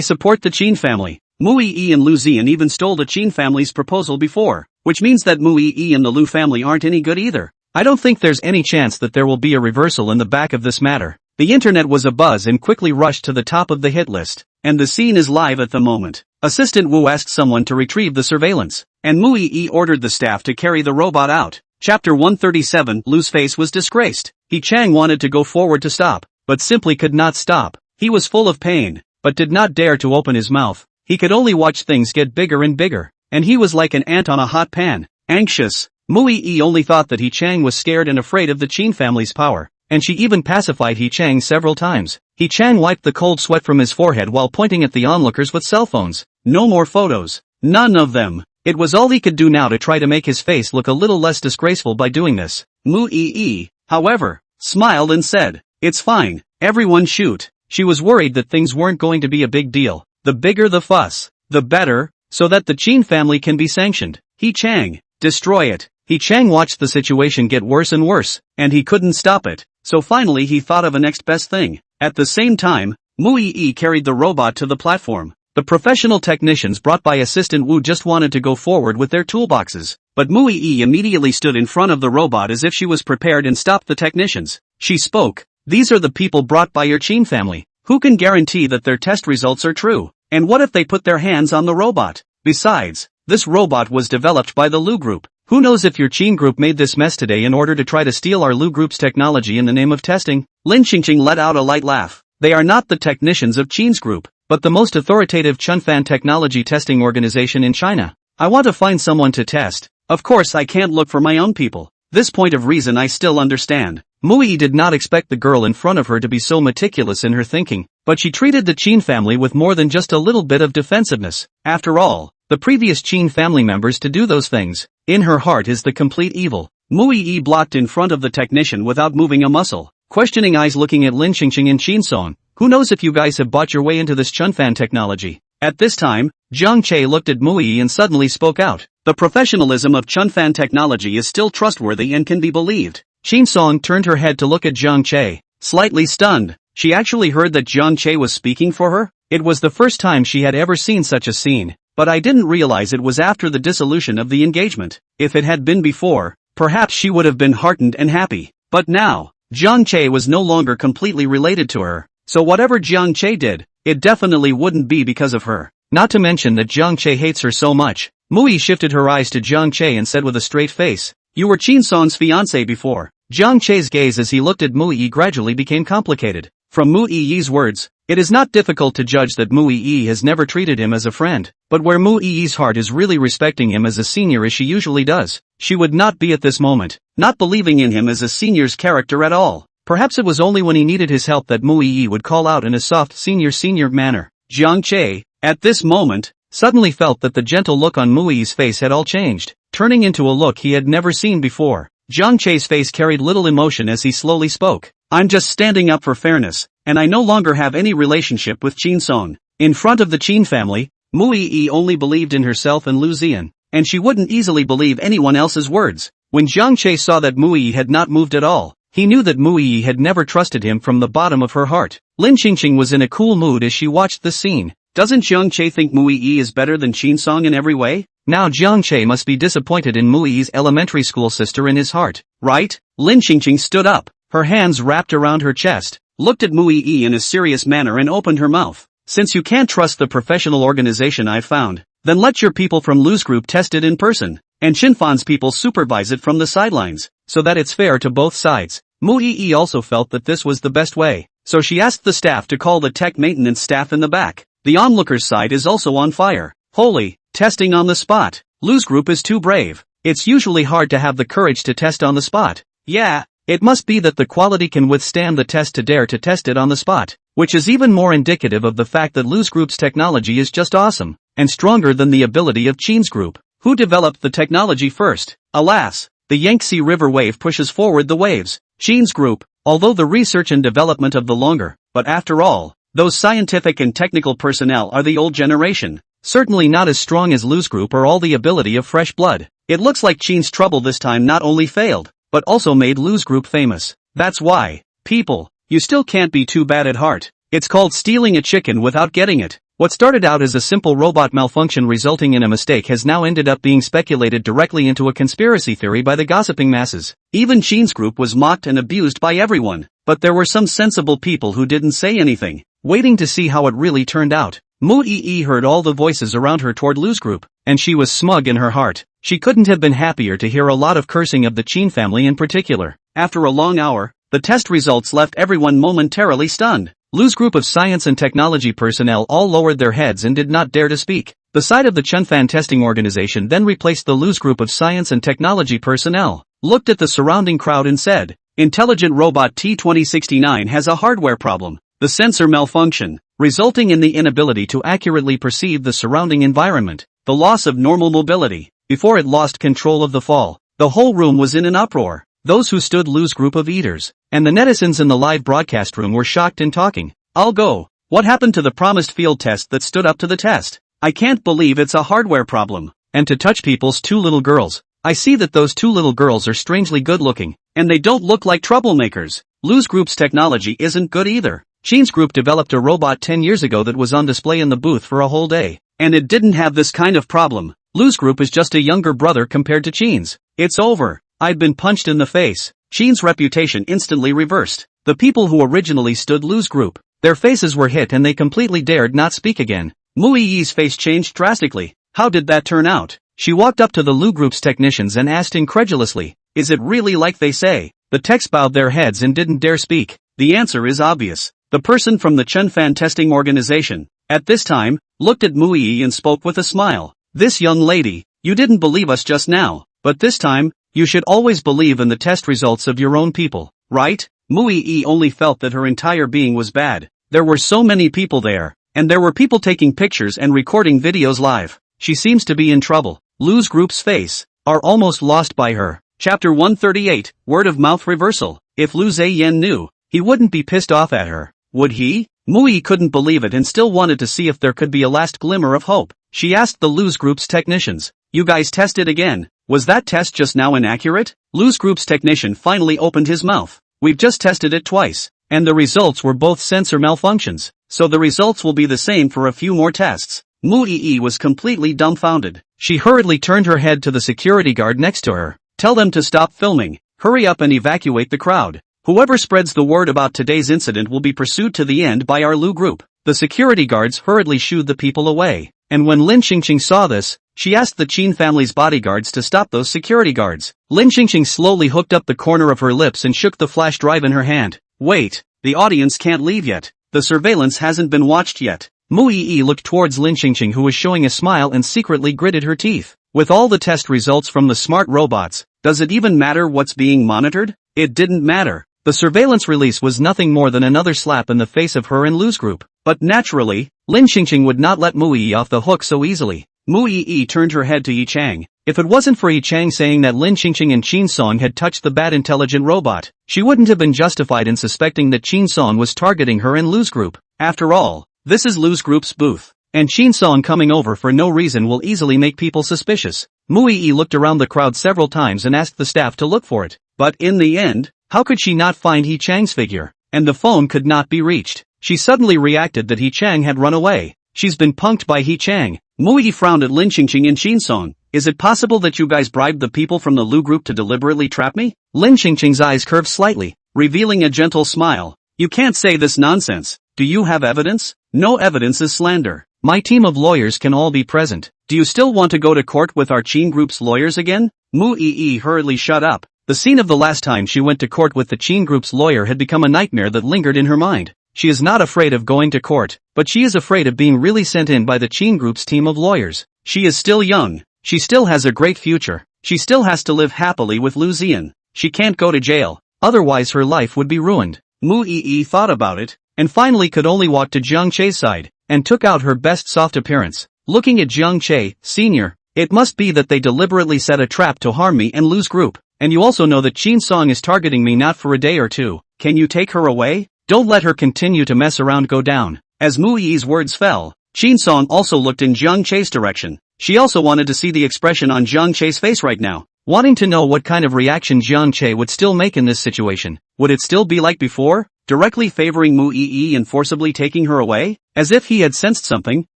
support the Qin family. Mu Yi and Lu Zian even stole the Qin family's proposal before, which means that Mu Yi and the Lu family aren't any good either. I don't think there's any chance that there will be a reversal in the back of this matter. The internet was abuzz and quickly rushed to the top of the hit list, and the scene is live at the moment. Assistant Wu asked someone to retrieve the surveillance, and Mu Yi ordered the staff to carry the robot out. Chapter 137. Lu's face was disgraced. He Chang wanted to go forward to stop, but simply could not stop. He was full of pain, but did not dare to open his mouth. He could only watch things get bigger and bigger, and he was like an ant on a hot pan. Anxious, Mu Yi only thought that He Chang was scared and afraid of the Qin family's power, and she even pacified He Chang several times. He Chang wiped the cold sweat from his forehead while pointing at the onlookers with cell phones. No more photos. None of them. It was all he could do now to try to make his face look a little less disgraceful by doing this. Mu Yi, however, smiled and said, "It's fine, everyone shoot." She was worried that things weren't going to be a big deal. The bigger the fuss, the better, so that the Qin family can be sanctioned. He Chang, destroy it. He Chang watched the situation get worse and worse, and he couldn't stop it, so finally he thought of a next best thing. At the same time, Mu Yi carried the robot to the platform. The professional technicians brought by Assistant Wu just wanted to go forward with their toolboxes, but Mu Yi immediately stood in front of the robot as if she was prepared and stopped the technicians. She spoke, "These are the people brought by your Qin family. Who can guarantee that their test results are true? And what if they put their hands on the robot? Besides, this robot was developed by the Lu group. Who knows if your Qin group made this mess today in order to try to steal our Lu group's technology in the name of testing?" Lin Qingqing let out a light laugh. They are not the technicians of Qin's group, but the most authoritative Chunfan technology testing organization in China. I want to find someone to test. Of course I can't look for my own people. This point of reason I still understand. Mu Yi did not expect the girl in front of her to be so meticulous in her thinking, but she treated the Qin family with more than just a little bit of defensiveness. After all, the previous Qin family members to do those things. In her heart is the complete evil. Mu Yi blocked in front of the technician without moving a muscle. Questioning eyes looking at Lin Qingqing and Qin Song. Who knows if you guys have bought your way into this Chunfan technology? At this time, Jiang Che looked at Mu Yi and suddenly spoke out. The professionalism of Chunfan technology is still trustworthy and can be believed. Qin Song turned her head to look at Jiang Che, slightly stunned. She actually heard that Jiang Che was speaking for her? It was the first time she had ever seen such a scene, but I didn't realize it was after the dissolution of the engagement. If it had been before, perhaps she would have been heartened and happy. But now, Jiang Che was no longer completely related to her, so whatever Jiang Che did, it definitely wouldn't be because of her. Not to mention that Jiang Che hates her so much. Mu Yi shifted her eyes to Jiang Che and said with a straight face, "You were Qin Song's fiancé before." Jiang Che's gaze as he looked at Mu Yi gradually became complicated. From Mu Yi's words, it is not difficult to judge that Mu Yi has never treated him as a friend, but where Mu Yi's heart is really respecting him as a senior as she usually does, she would not be at this moment, not believing in him as a senior's character at all. Perhaps it was only when he needed his help that Mu Yi would call out in a soft senior manner. Jiang Che, at this moment, suddenly felt that the gentle look on Mu Yi's face had all changed, turning into a look he had never seen before. Jiang Che's face carried little emotion as he slowly spoke. "I'm just standing up for fairness, and I no longer have any relationship with Qin Song." In front of the Qin family, Mu Yi only believed in herself and Lu Zian, and she wouldn't easily believe anyone else's words. When Jiang Che saw that Mu Yi had not moved at all, he knew that Mu Yi had never trusted him from the bottom of her heart. Lin Qingqing was in a cool mood as she watched this scene. Doesn't Jiang Che think Mu Yi is better than Qin Song in every way? Now Jiang Che must be disappointed in Mu Yi's elementary school sister in his heart, right? Lin Qingqing stood up, her hands wrapped around her chest, looked at Mu Yi in a serious manner and opened her mouth. "Since you can't trust the professional organization I've found, then let your people from Lu's group test it in person, and Qinfan's people supervise it from the sidelines, so that it's fair to both sides." Mu Yi also felt that this was the best way, so she asked the staff to call the tech maintenance staff in the back. The onlookers' side is also on fire. Holy, testing on the spot. Lu's group is too brave. It's usually hard to have the courage to test on the spot. Yeah, It must be that the quality can withstand the test to dare to test it on the spot, which is even more indicative of the fact that Lu's group's technology is just awesome, and stronger than the ability of Chin's group. Who developed the technology first? Alas, the Yangtze River wave pushes forward the waves. Chin's group, although the research and development of the longer, but after all, those scientific and technical personnel are the old generation, certainly not as strong as Lu's group or all the ability of fresh blood. It looks like Chin's trouble this time not only failed, but also made Lu's group famous. That's why, people, you still can't be too bad at heart. It's called stealing a chicken without getting it. What started out as a simple robot malfunction resulting in a mistake has now ended up being speculated directly into a conspiracy theory by the gossiping masses. Even Chin's group was mocked and abused by everyone, but there were some sensible people who didn't say anything, waiting to see how it really turned out. Mu Yi heard all the voices around her toward Lu's group, and she was smug in her heart. She couldn't have been happier to hear a lot of cursing of the Chin family in particular. After a long hour, the test results left everyone momentarily stunned. Lu's group of science and technology personnel all lowered their heads and did not dare to speak. The side of the Chunfan testing organization then replaced the Lu's group of science and technology personnel, looked at the surrounding crowd and said, "Intelligent Robot T-2069 has a hardware problem. The sensor malfunction, resulting in the inability to accurately perceive the surrounding environment, the loss of normal mobility, before it lost control of the fall." The whole room was in an uproar. Those who stood Lu's group of eaters, and the netizens in the live broadcast room were shocked and talking. "I'll go. What happened to the promised field test that stood up to the test? I can't believe it's a hardware problem." And to touch people's two little girls. "I see that those two little girls are strangely good looking, and they don't look like troublemakers." Lu's group's technology isn't good either. Chin's group developed a robot 10 years ago that was on display in the booth for a whole day, and it didn't have this kind of problem. Lu's group is just a younger brother compared to Chin's. It's over. I'd been punched in the face. Chin's reputation instantly reversed. The people who originally stood Lu's group, their faces were hit and they completely dared not speak again. Mu Yi's face changed drastically. How did that turn out? She walked up to the Lu group's technicians and asked incredulously, "Is it really like they say?" The techs bowed their heads and didn't dare speak. The answer is obvious. The person from the Chunfan testing organization, at this time, looked at Mu Yi and spoke with a smile. "This young lady, you didn't believe us just now, but this time, you should always believe in the test results of your own people, right?" Mu Yi only felt that her entire being was bad. There were so many people there, and there were people taking pictures and recording videos live. She seems to be in trouble. Lu's group's face are almost lost by her. Chapter 138, Word of Mouth Reversal. If Lu Zheyan knew, he wouldn't be pissed off at her, would he? Mu Yi couldn't believe it and still wanted to see if there could be a last glimmer of hope. She asked the Lu's group's technicians, "You guys tested again? Was that test just now inaccurate?" Lu's group's technician finally opened his mouth. "We've just tested it twice, and the results were both sensor malfunctions, so the results will be the same for a few more tests." Mu Yi was completely dumbfounded. She hurriedly turned her head to the security guard next to her. "Tell them to stop filming. Hurry up and evacuate the crowd. Whoever spreads the word about today's incident will be pursued to the end by our Lu group." The security guards hurriedly shooed the people away, and when Lin Xingqing saw this, she asked the Qin family's bodyguards to stop those security guards. Lin Xingqing slowly hooked up the corner of her lips and shook the flash drive in her hand. "Wait, the audience can't leave yet. The surveillance hasn't been watched yet." Mu Yi looked towards Lin Xingqing, who was showing a smile and secretly gritted her teeth. With all the test results from the smart robots, does it even matter what's being monitored? It didn't matter. The surveillance release was nothing more than another slap in the face of her and Lu's group. But naturally, Lin Xingqing would not let Mu Yi off the hook so easily. Mu Yi turned her head to Yi Chang. If it wasn't for Yi Chang saying that Lin Xingqing and Qin Song had touched the bad intelligent robot, she wouldn't have been justified in suspecting that Qin Song was targeting her and Lu's group. After all, this is Lu's group's booth, and Qin Song coming over for no reason will easily make people suspicious. Mu Yi looked around the crowd several times and asked the staff to look for it. But in the end, how could she not find Yi Chang's figure? And the phone could not be reached. She suddenly reacted that Yi Chang had run away. She's been punked by Yi Chang. Mu Yi frowned at Lin Xingqing and Qin Song. "Is it possible that you guys bribed the people from the Lu group to deliberately trap me?" Lin Xingqing's eyes curved slightly, revealing a gentle smile. "You can't say this nonsense. Do you have evidence?" "No evidence is slander. My team of lawyers can all be present." "Do you still want to go to court with our Qin group's lawyers again?" Mu Yi hurriedly shut up. The scene of the last time she went to court with the Qin group's lawyer had become a nightmare that lingered in her mind. She is not afraid of going to court, but she is afraid of being really sent in by the Qin group's team of lawyers. She is still young. She still has a great future. She still has to live happily with Lu Ziyan. She can't go to jail. otherwise her life would be ruined. Mu Yi thought about it, and finally could only walk to Jiang Che's side, and took out her best soft appearance. Looking at Jiang Che, Sr., it must be that they deliberately set a trap to harm me and lose group. And you also know that Qin Song is targeting me not for a day or two. Can you take her away? Don't let her continue to mess around. Go down. As Mu Yi's words fell, Qin Song also looked in Jiang Che's direction. She also wanted to see the expression on Jiang Che's face right now, wanting to know what kind of reaction Jiang Che would still make in this situation. Would it still be like before, directly favoring Mu Yi and forcibly taking her away? As if he had sensed something,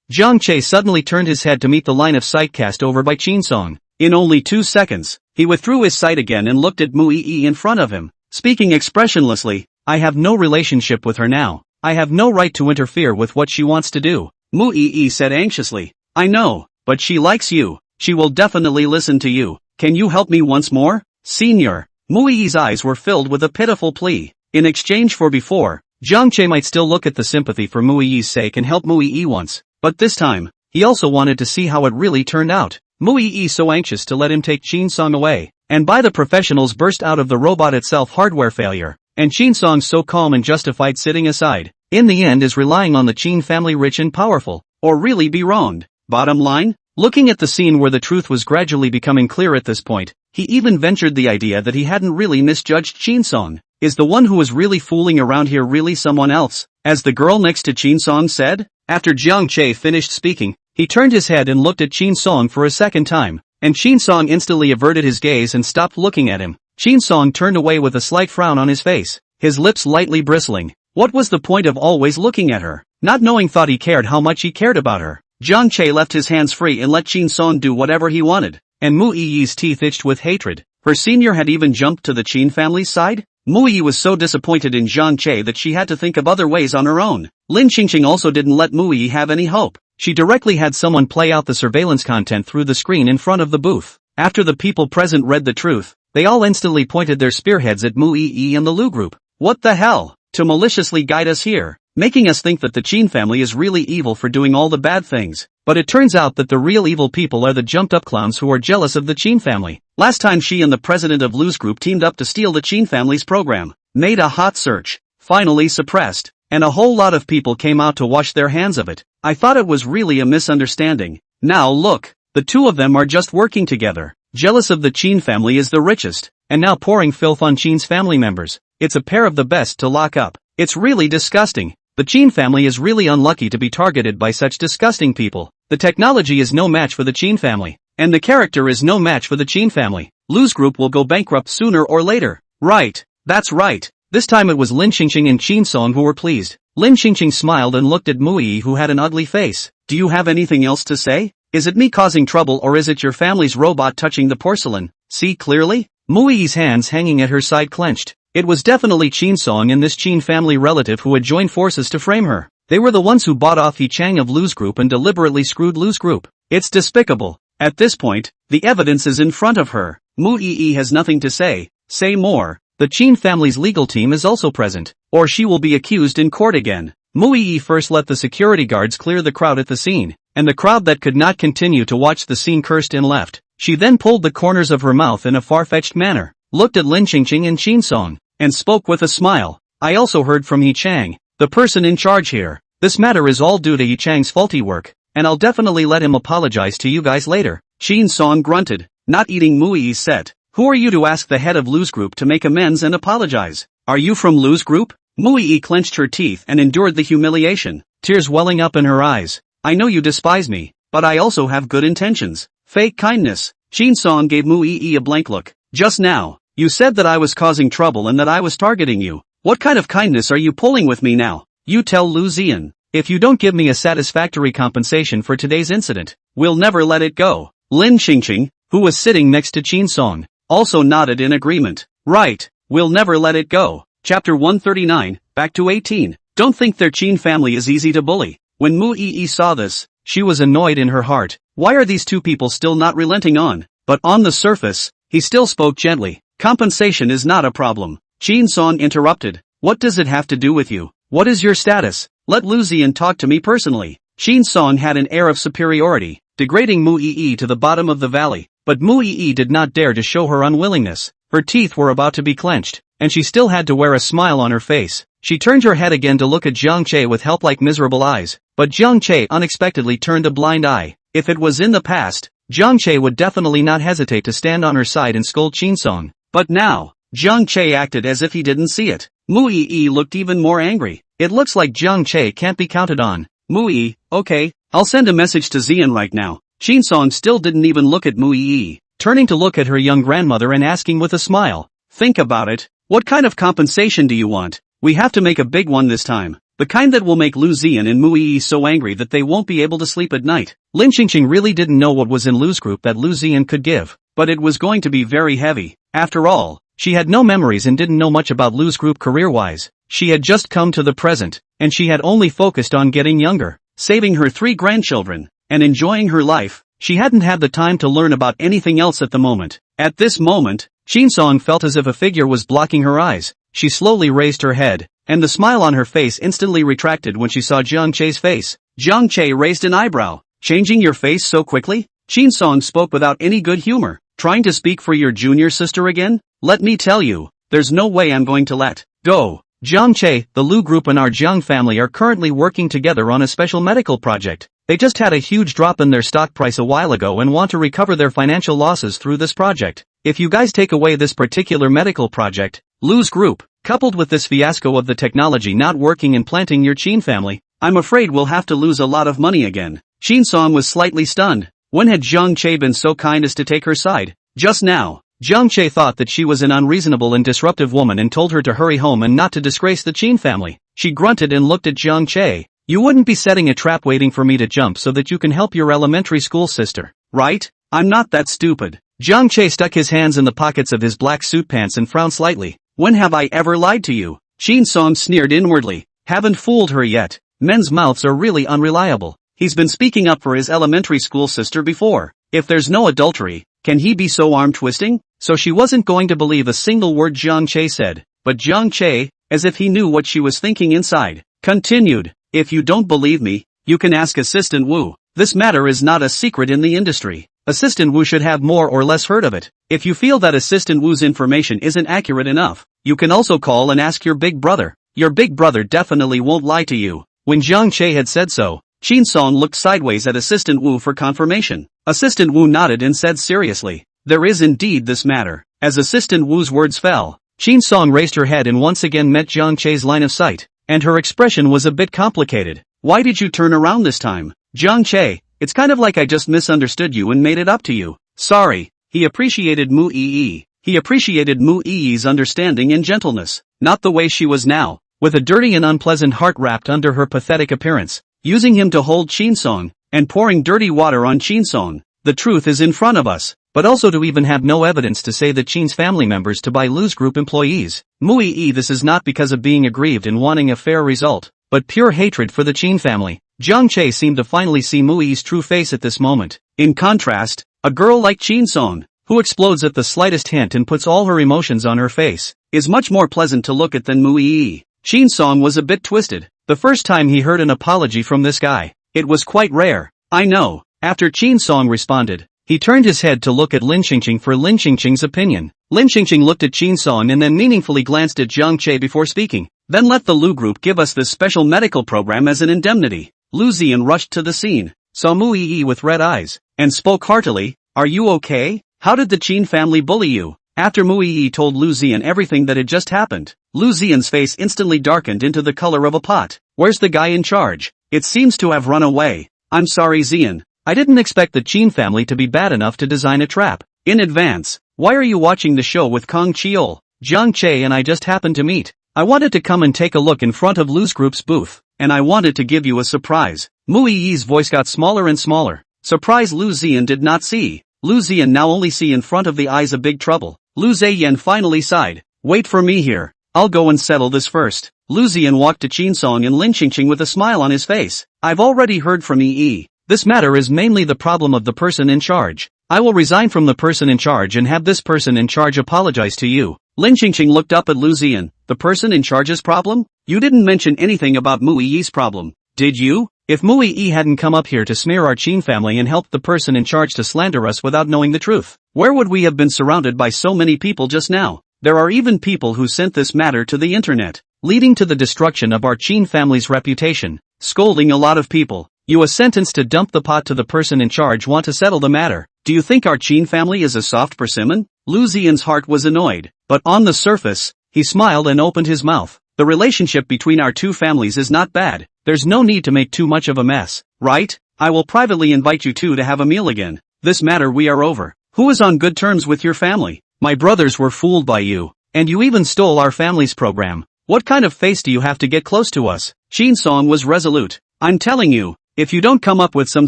Jiang Che suddenly turned his head to meet the line of sight cast over by Qin Song. In only 2 seconds, he withdrew his sight again and looked at Mu Yi in front of him, speaking expressionlessly, I have no relationship with her now. I have no right to interfere with what she wants to do. Mu Yi said anxiously, I know, but she likes you. She will definitely listen to you. Can you help me once more? Senior. Mu Yi's eyes were filled with a pitiful plea. In exchange for before, Jiang Che might still look at the sympathy for Mu Yi's sake and help Mu Yi once, but this time, he also wanted to see how it really turned out. Mu Yi so anxious to let him take Qin Song away, and by the professionals burst out of the robot itself hardware failure, and Qin Song so calm and justified sitting aside, in the end is relying on the Qin family rich and powerful, or really be wronged. Bottom line? Looking at the scene where the truth was gradually becoming clear at this point, he even ventured the idea that he hadn't really misjudged Qin Song. Is the one who was really fooling around here really someone else? As the girl next to Qin Song said? After Jiang Che finished speaking, he turned his head and looked at Qin Song for a second time, and Qin Song instantly averted his gaze and stopped looking at him. Qin Song turned away with a slight frown on his face, his lips lightly bristling. What was the point of always looking at her? Not knowing thought he cared how much he cared about her. Jiang Che left his hands free and let Qin Song do whatever he wanted, and Mu Yi's teeth itched with hatred. Her senior had even jumped to the Qin family's side? Mu Yi was so disappointed in Jiang Che that she had to think of other ways on her own. Lin Qingqing also didn't let Mu Yi have any hope. She directly had someone play out the surveillance content through the screen in front of the booth. After the people present read the truth, they all instantly pointed their spearheads at Mu Yi and the Lu group. What the hell? To maliciously guide us here, making us think that the Qin family is really evil for doing all the bad things. But it turns out that the real evil people are the jumped-up clowns who are jealous of the Qin family. Last time she and the president of Lu's group teamed up to steal the Qin family's program, made a hot search, finally suppressed, and a whole lot of people came out to wash their hands of it. I thought it was really a misunderstanding. Now look, the two of them are just working together. Jealous of the Qin family is the richest, and now pouring filth on Qin's family members. It's a pair of the best to lock up. It's really disgusting. The Qin family is really unlucky to be targeted by such disgusting people. The technology is no match for the Qin family, and the character is no match for the Qin family. Lu's group will go bankrupt sooner or later. Right, that's right. This time it was Lin Qingqing and Qin Song who were pleased. Lin Qingqing smiled and looked at Mu Yi, who had an ugly face. Do you have anything else to say? Is it me causing trouble or is it your family's robot touching the porcelain? See clearly? Mu Yi's hands hanging at her side clenched. It was definitely Qin Song and this Qin family relative who had joined forces to frame her. They were the ones who bought off Yi Chang of Lu's group and deliberately screwed Lu's group. It's despicable. At this point, the evidence is in front of her. Mu Yi has nothing to say. Say more. The Qin family's legal team is also present, or she will be accused in court again. Mu Yi first let the security guards clear the crowd at the scene, and the crowd that could not continue to watch the scene cursed and left. She then pulled the corners of her mouth in a far-fetched manner, looked at Lin Qingqing and Qin Song, and spoke with a smile. I also heard from Yi Chang, the person in charge here. This matter is all due to Yi Chang's faulty work, and I'll definitely let him apologize to you guys later. Qin Song grunted, not eating Mu Yi's set. Who are you to ask the head of Lu's group to make amends and apologize? Are you from Lu's group? Mu Yi clenched her teeth and endured the humiliation, tears welling up in her eyes. I know you despise me, but I also have good intentions. Fake kindness. Qin Song gave Mu Yi a blank look. Just now, you said that I was causing trouble and that I was targeting you. What kind of kindness are you pulling with me now? You tell Lu Zian. If you don't give me a satisfactory compensation for today's incident, we'll never let it go. Lin Qingqing, who was sitting next to Qin Song, also nodded in agreement. Right, we'll never let it go. Chapter 139, back to 18. Don't think their Qin family is easy to bully. When Mu Yi saw this, she was annoyed in her heart. Why are these two people still not relenting on? But on the surface, he still spoke gently. Compensation is not a problem. Qin Song interrupted. What does it have to do with you? What is your status? Let Lu Zian talk to me personally. Qin Song had an air of superiority, degrading Mu Yi to the bottom of the valley, but Mu Yi did not dare to show her unwillingness. Her teeth were about to be clenched. and she still had to wear a smile on her face. She turned her head again to look at Jiang Che with help-like miserable eyes, but Jiang Che unexpectedly turned a blind eye. If it was in the past, Jiang Che would definitely not hesitate to stand on her side and scold Song. But now, Jiang Che acted as if he didn't see it. Mu Yi looked even more angry. It looks like Jiang Che can't be counted on. Mu Yi, okay, I'll send a message to Xian right now. Song still didn't even look at Mu Yi, turning to look at her young grandmother and asking with a smile, think about it. What kind of compensation do you want? We have to make a big one this time. The kind that will make Lu Xian and Mu Yi so angry that they won't be able to sleep at night. Lin Qingqing really didn't know what was in Lu's group that Lu Xian could give, but it was going to be very heavy. After all, she had no memories and didn't know much about Lu's group career-wise. She had just come to the present, and she had only focused on getting younger, saving her 3 grandchildren, and enjoying her life. She hadn't had the time to learn about anything else at the moment. At this moment, Song felt as if a figure was blocking her eyes. She slowly raised her head, and the smile on her face instantly retracted when she saw Jiang Che's face. Jiang Che raised an eyebrow. Changing your face so quickly? Song spoke without any good humor. Trying to speak for your junior sister again? Let me tell you, there's no way I'm going to let go. Jiang Che, the Lu group and our Jiang family are currently working together on a special medical project. They just had a huge drop in their stock price a while ago and want to recover their financial losses through this project. If you guys take away this particular medical project, Lu's group, coupled with this fiasco of the technology not working and planting your Qin family, I'm afraid we'll have to lose a lot of money again. Song was slightly stunned. When had Jiang Che been so kind as to take her side? Just now, Jiang Che thought that she was an unreasonable and disruptive woman and told her to hurry home and not to disgrace the Qin family. She grunted and looked at Jiang Che. You wouldn't be setting a trap waiting for me to jump so that you can help your elementary school sister, right? I'm not that stupid. Jiang Che stuck his hands in the pockets of his black suit pants and frowned slightly. When have I ever lied to you? Song sneered inwardly. Haven't fooled her yet. Men's mouths are really unreliable. He's been speaking up for his elementary school sister before. If there's no adultery, can he be so arm-twisting? So she wasn't going to believe a single word Jiang Che said. But Jiang Che, as if he knew what she was thinking inside, continued. If you don't believe me, you can ask Assistant Wu. This matter is not a secret in the industry. Assistant Wu should have more or less heard of it. If you feel that Assistant Wu's information isn't accurate enough, you can also call and ask your big brother. Your big brother definitely won't lie to you. When Jiang Che had said so, Song looked sideways at Assistant Wu for confirmation. Assistant Wu nodded and said seriously, there is indeed this matter. As Assistant Wu's words fell, Song raised her head and once again met Jiang Che's line of sight, and her expression was a bit complicated. Why did you turn around this time? Jiang Che, it's kind of like I just misunderstood you and made it up to you. Sorry. He appreciated Mu Yi. He appreciated Mu Yi's understanding and gentleness, not the way she was now, with a dirty and unpleasant heart wrapped under her pathetic appearance, using him to hold Song, and pouring dirty water on Song. The truth is in front of us, but also to even have no evidence to say that Qin's family members to buy Lu's group employees. Mu Yi, this is not because of being aggrieved and wanting a fair result, but pure hatred for the Qin family. Jiang Che seemed to finally see Mu Yi's true face at this moment. In contrast, a girl like Song, who explodes at the slightest hint and puts all her emotions on her face, is much more pleasant to look at than Mu Yi. Song was a bit twisted. The first time he heard an apology from this guy, it was quite rare. I know. After Song responded, he turned his head to look at Lin Qingqing for Lin Qingqing's opinion. Lin Qingqing looked at Song and then meaningfully glanced at Jiang Che before speaking. Then let the Lu group give us this special medical program as an indemnity. Lu Xian rushed to the scene, saw Mu Yi with red eyes, and spoke heartily. Are you okay? How did the Qin family bully you? After Mu Yi told Lu Xian everything that had just happened, Lu Xian's face instantly darkened into the color of a pot. Where's the guy in charge? It seems to have run away. I'm sorry Xian. I didn't expect the Qin family to be bad enough to design a trap. In advance, why are you watching the show with Kong Chiol? Jiang Che and I just happened to meet. I wanted to come and take a look in front of Lu's group's booth, and I wanted to give you a surprise. Mu Yi's voice got smaller and smaller. Surprise Lu Xian did not see. Lu Xian now only see in front of the eyes of big trouble. Lu Ziyan finally sighed. Wait for me here. I'll go and settle this first. Lu Xian walked to Song and Lin Qingqing with a smile on his face. I've already heard from Yi. This matter is mainly the problem of the person in charge. I will resign from the person in charge and have this person in charge apologize to you. Lin Qingqing looked up at Lu Xian. The person in charge's problem? You didn't mention anything about Mu Yi's problem, did you? If Mu Yi hadn't come up here to smear our Qin family and helped the person in charge to slander us without knowing the truth, where would we have been surrounded by so many people just now? There are even people who sent this matter to the internet, leading to the destruction of our Qin family's reputation, scolding a lot of people. You a sentence to dump the pot to the person in charge want to settle the matter. Do you think our Qin family is a soft persimmon? Lu Ziyan's heart was annoyed, but on the surface, he smiled and opened his mouth. The relationship between our two families is not bad. There's no need to make too much of a mess, right? I will privately invite you two to have a meal again. This matter we are over. Who is on good terms with your family? My brothers were fooled by you, and you even stole our family's program. What kind of face do you have to get close to us? Qin Song was resolute. I'm telling you, if you don't come up with some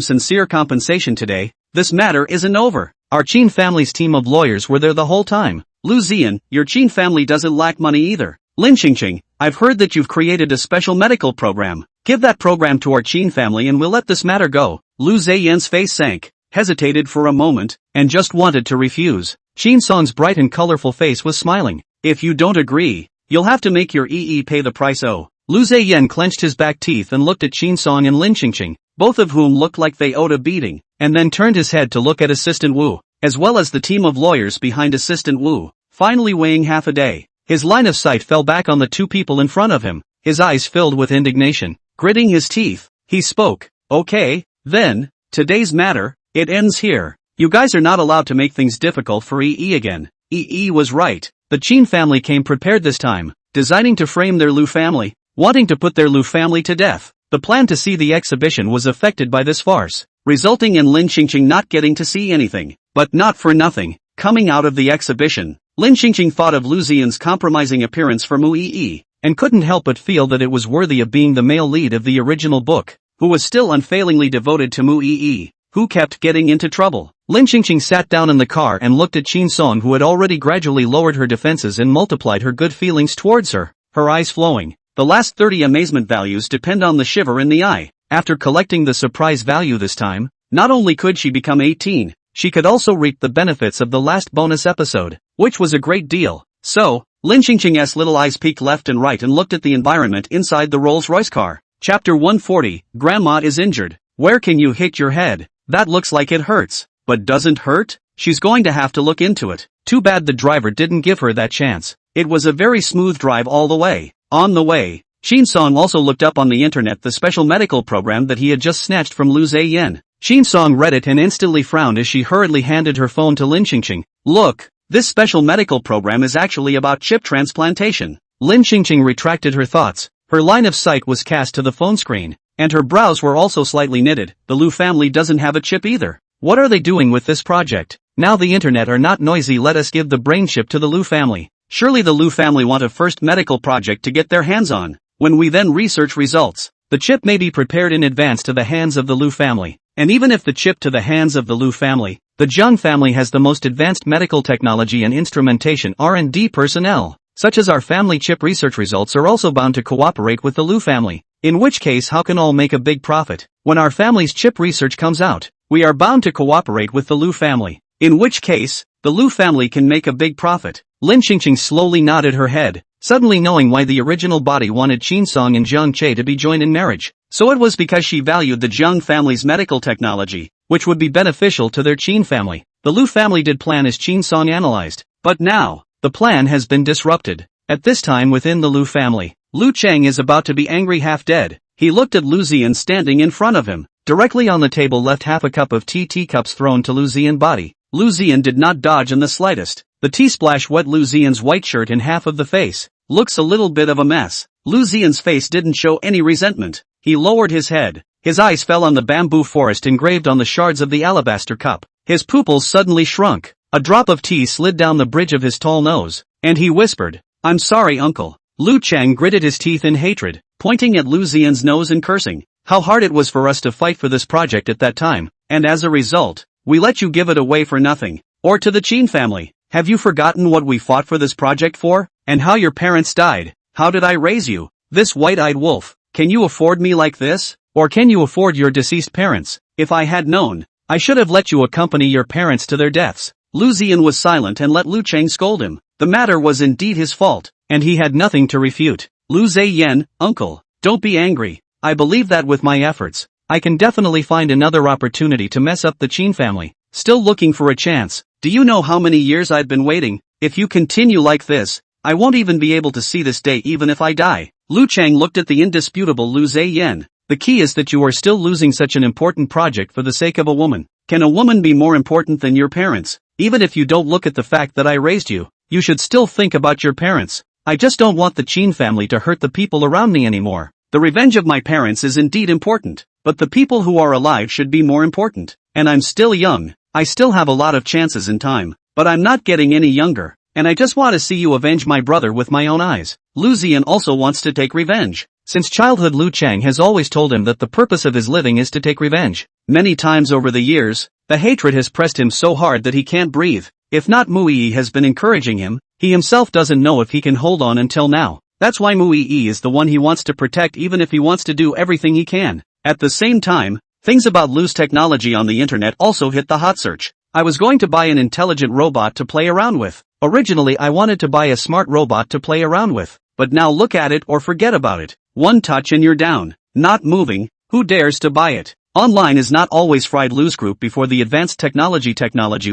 sincere compensation today, this matter isn't over. Our Qin family's team of lawyers were there the whole time. Lu Ziyan, your Qin family doesn't lack money either. Lin Qingqing, I've heard that you've created a special medical program. Give that program to our Qin family and we'll let this matter go. Lu Ziyan's face sank, hesitated for a moment, and just wanted to refuse. Qin Song's bright and colorful face was smiling. If you don't agree, you'll have to make your pay the price. Lu Ziyan clenched his back teeth and looked at Qin Song and Lin Qingqing, both of whom looked like they owed a beating, and then turned his head to look at Assistant Wu, as well as the team of lawyers behind Assistant Wu, finally weighing half a day. His line of sight fell back on the two people in front of him, his eyes filled with indignation. Gritting his teeth, he spoke. Okay, then, today's matter, it ends here. You guys are not allowed to make things difficult for again. Was right. The Qin family came prepared this time, designing to frame their Lu family, wanting to put their Lu family to death. The plan to see the exhibition was affected by this farce, resulting in Lin Qingqing not getting to see anything. But not for nothing, coming out of the exhibition, Lin Qingqing thought of Lu Ziyan's compromising appearance for Mu Yi, and couldn't help but feel that it was worthy of being the male lead of the original book, who was still unfailingly devoted to Mu Yi, who kept getting into trouble. Lin Qingqing sat down in the car and looked at Qin Song, who had already gradually lowered her defenses and multiplied her good feelings towards her, her eyes flowing. The last 30 amazement values depend on the shiver in the eye. After collecting the surprise value this time, not only could she become 18, she could also reap the benefits of the last bonus episode, which was a great deal. So, Lin Qingqing's little eyes peeked left and right and looked at the environment inside the Rolls-Royce car. Chapter 140, Grandma is injured. Where can you hit your head? That looks like it hurts. But doesn't hurt? She's going to have to look into it. Too bad the driver didn't give her that chance. It was a very smooth drive all the way. On the way, Qin Song also looked up on the internet the special medical program that he had just snatched from Lu Ziyan. Qin Song read it and instantly frowned as she hurriedly handed her phone to Lin Qingqing. Look, this special medical program is actually about chip transplantation. Lin Qingqing retracted her thoughts. Her line of sight was cast to the phone screen, and her brows were also slightly knitted. The Lu family doesn't have a chip either. What are they doing with this project? Now the internet are not noisy, let us give the brain chip to the Lu family. Surely the Lu family want a first medical project to get their hands on. When we then research results, the chip may be prepared in advance to the hands of the Lu family. And even if the chip to the hands of the Lu family, the Zhang family has the most advanced medical technology and instrumentation R&D personnel, such as our family chip research results are also bound to cooperate with the Lu family. In which case how can all make a big profit? When our family's chip research comes out, we are bound to cooperate with the Lu family. In which case, the Lu family can make a big profit. Lin Qingqing slowly nodded her head, suddenly knowing why the original body wanted Qin Song and Zhang Che to be joined in marriage. So it was because she valued the Zhang family's medical technology, which would be beneficial to their Qin family. The Lu family did plan as Qin Song analyzed. But now, the plan has been disrupted. At this time within the Lu family, Lu Cheng is about to be angry half dead. He looked at Lu Ziyan standing in front of him. Directly on the table left half a cup of tea, teacups thrown to Lu Ziyan's body. Lu Ziyan did not dodge in the slightest. The tea splash wet Lu Ziyan's white shirt in half of the face. Looks a little bit of a mess. Lu Ziyan's face didn't show any resentment. He lowered his head. His eyes fell on the bamboo forest engraved on the shards of the alabaster cup. His pupils suddenly shrunk. A drop of tea slid down the bridge of his tall nose, and he whispered, "I'm sorry, uncle." Lu Cheng gritted his teeth in hatred, pointing at Lu Ziyan's nose and cursing. How hard it was for us to fight for this project at that time, and as a result, we let you give it away for nothing. Or to the Qin family. Have you forgotten what we fought for this project for? And how your parents died? How did I raise you? This white-eyed wolf. Can you afford me like this? Or can you afford your deceased parents? If I had known, I should have let you accompany your parents to their deaths. Lu Ziyan was silent and let Lu Cheng scold him. The matter was indeed his fault, and he had nothing to refute. Lu Ziyan, uncle, don't be angry. I believe that with my efforts, I can definitely find another opportunity to mess up the Qin family. Still looking for a chance. Do you know how many years I've been waiting? if you continue like this, I won't even be able to see this day even if I die. Lu Chang looked at the indisputable Lu Zheyan. The key is that you are still losing such an important project for the sake of a woman. Can a woman be more important than your parents? Even if you don't look at the fact that I raised you, you should still think about your parents. I just don't want the Qin family to hurt the people around me anymore. The revenge of my parents is indeed important, but the people who are alive should be more important. And I'm still young. I still have a lot of chances in time, but I'm not getting any younger, and I just want to see you avenge my brother with my own eyes. Lu Ziyan also wants to take revenge. Since childhood, Lu Chang has always told him that the purpose of his living is to take revenge. Many times over the years, the hatred has pressed him so hard that he can't breathe. If not, Mu Yi has been encouraging him, he himself doesn't know if he can hold on until now. That's why Mu Yi is the one he wants to protect, even if he wants to do everything he can. At the same time, things about Lu's technology on the internet also hit the hot search. I was going to buy an intelligent robot to play around with. Originally I wanted to buy a smart robot to play around with, but now look at it or forget about it. One touch and you're down, not moving. Who dares to buy it? Online is not always fried. Lu's group before the advanced technology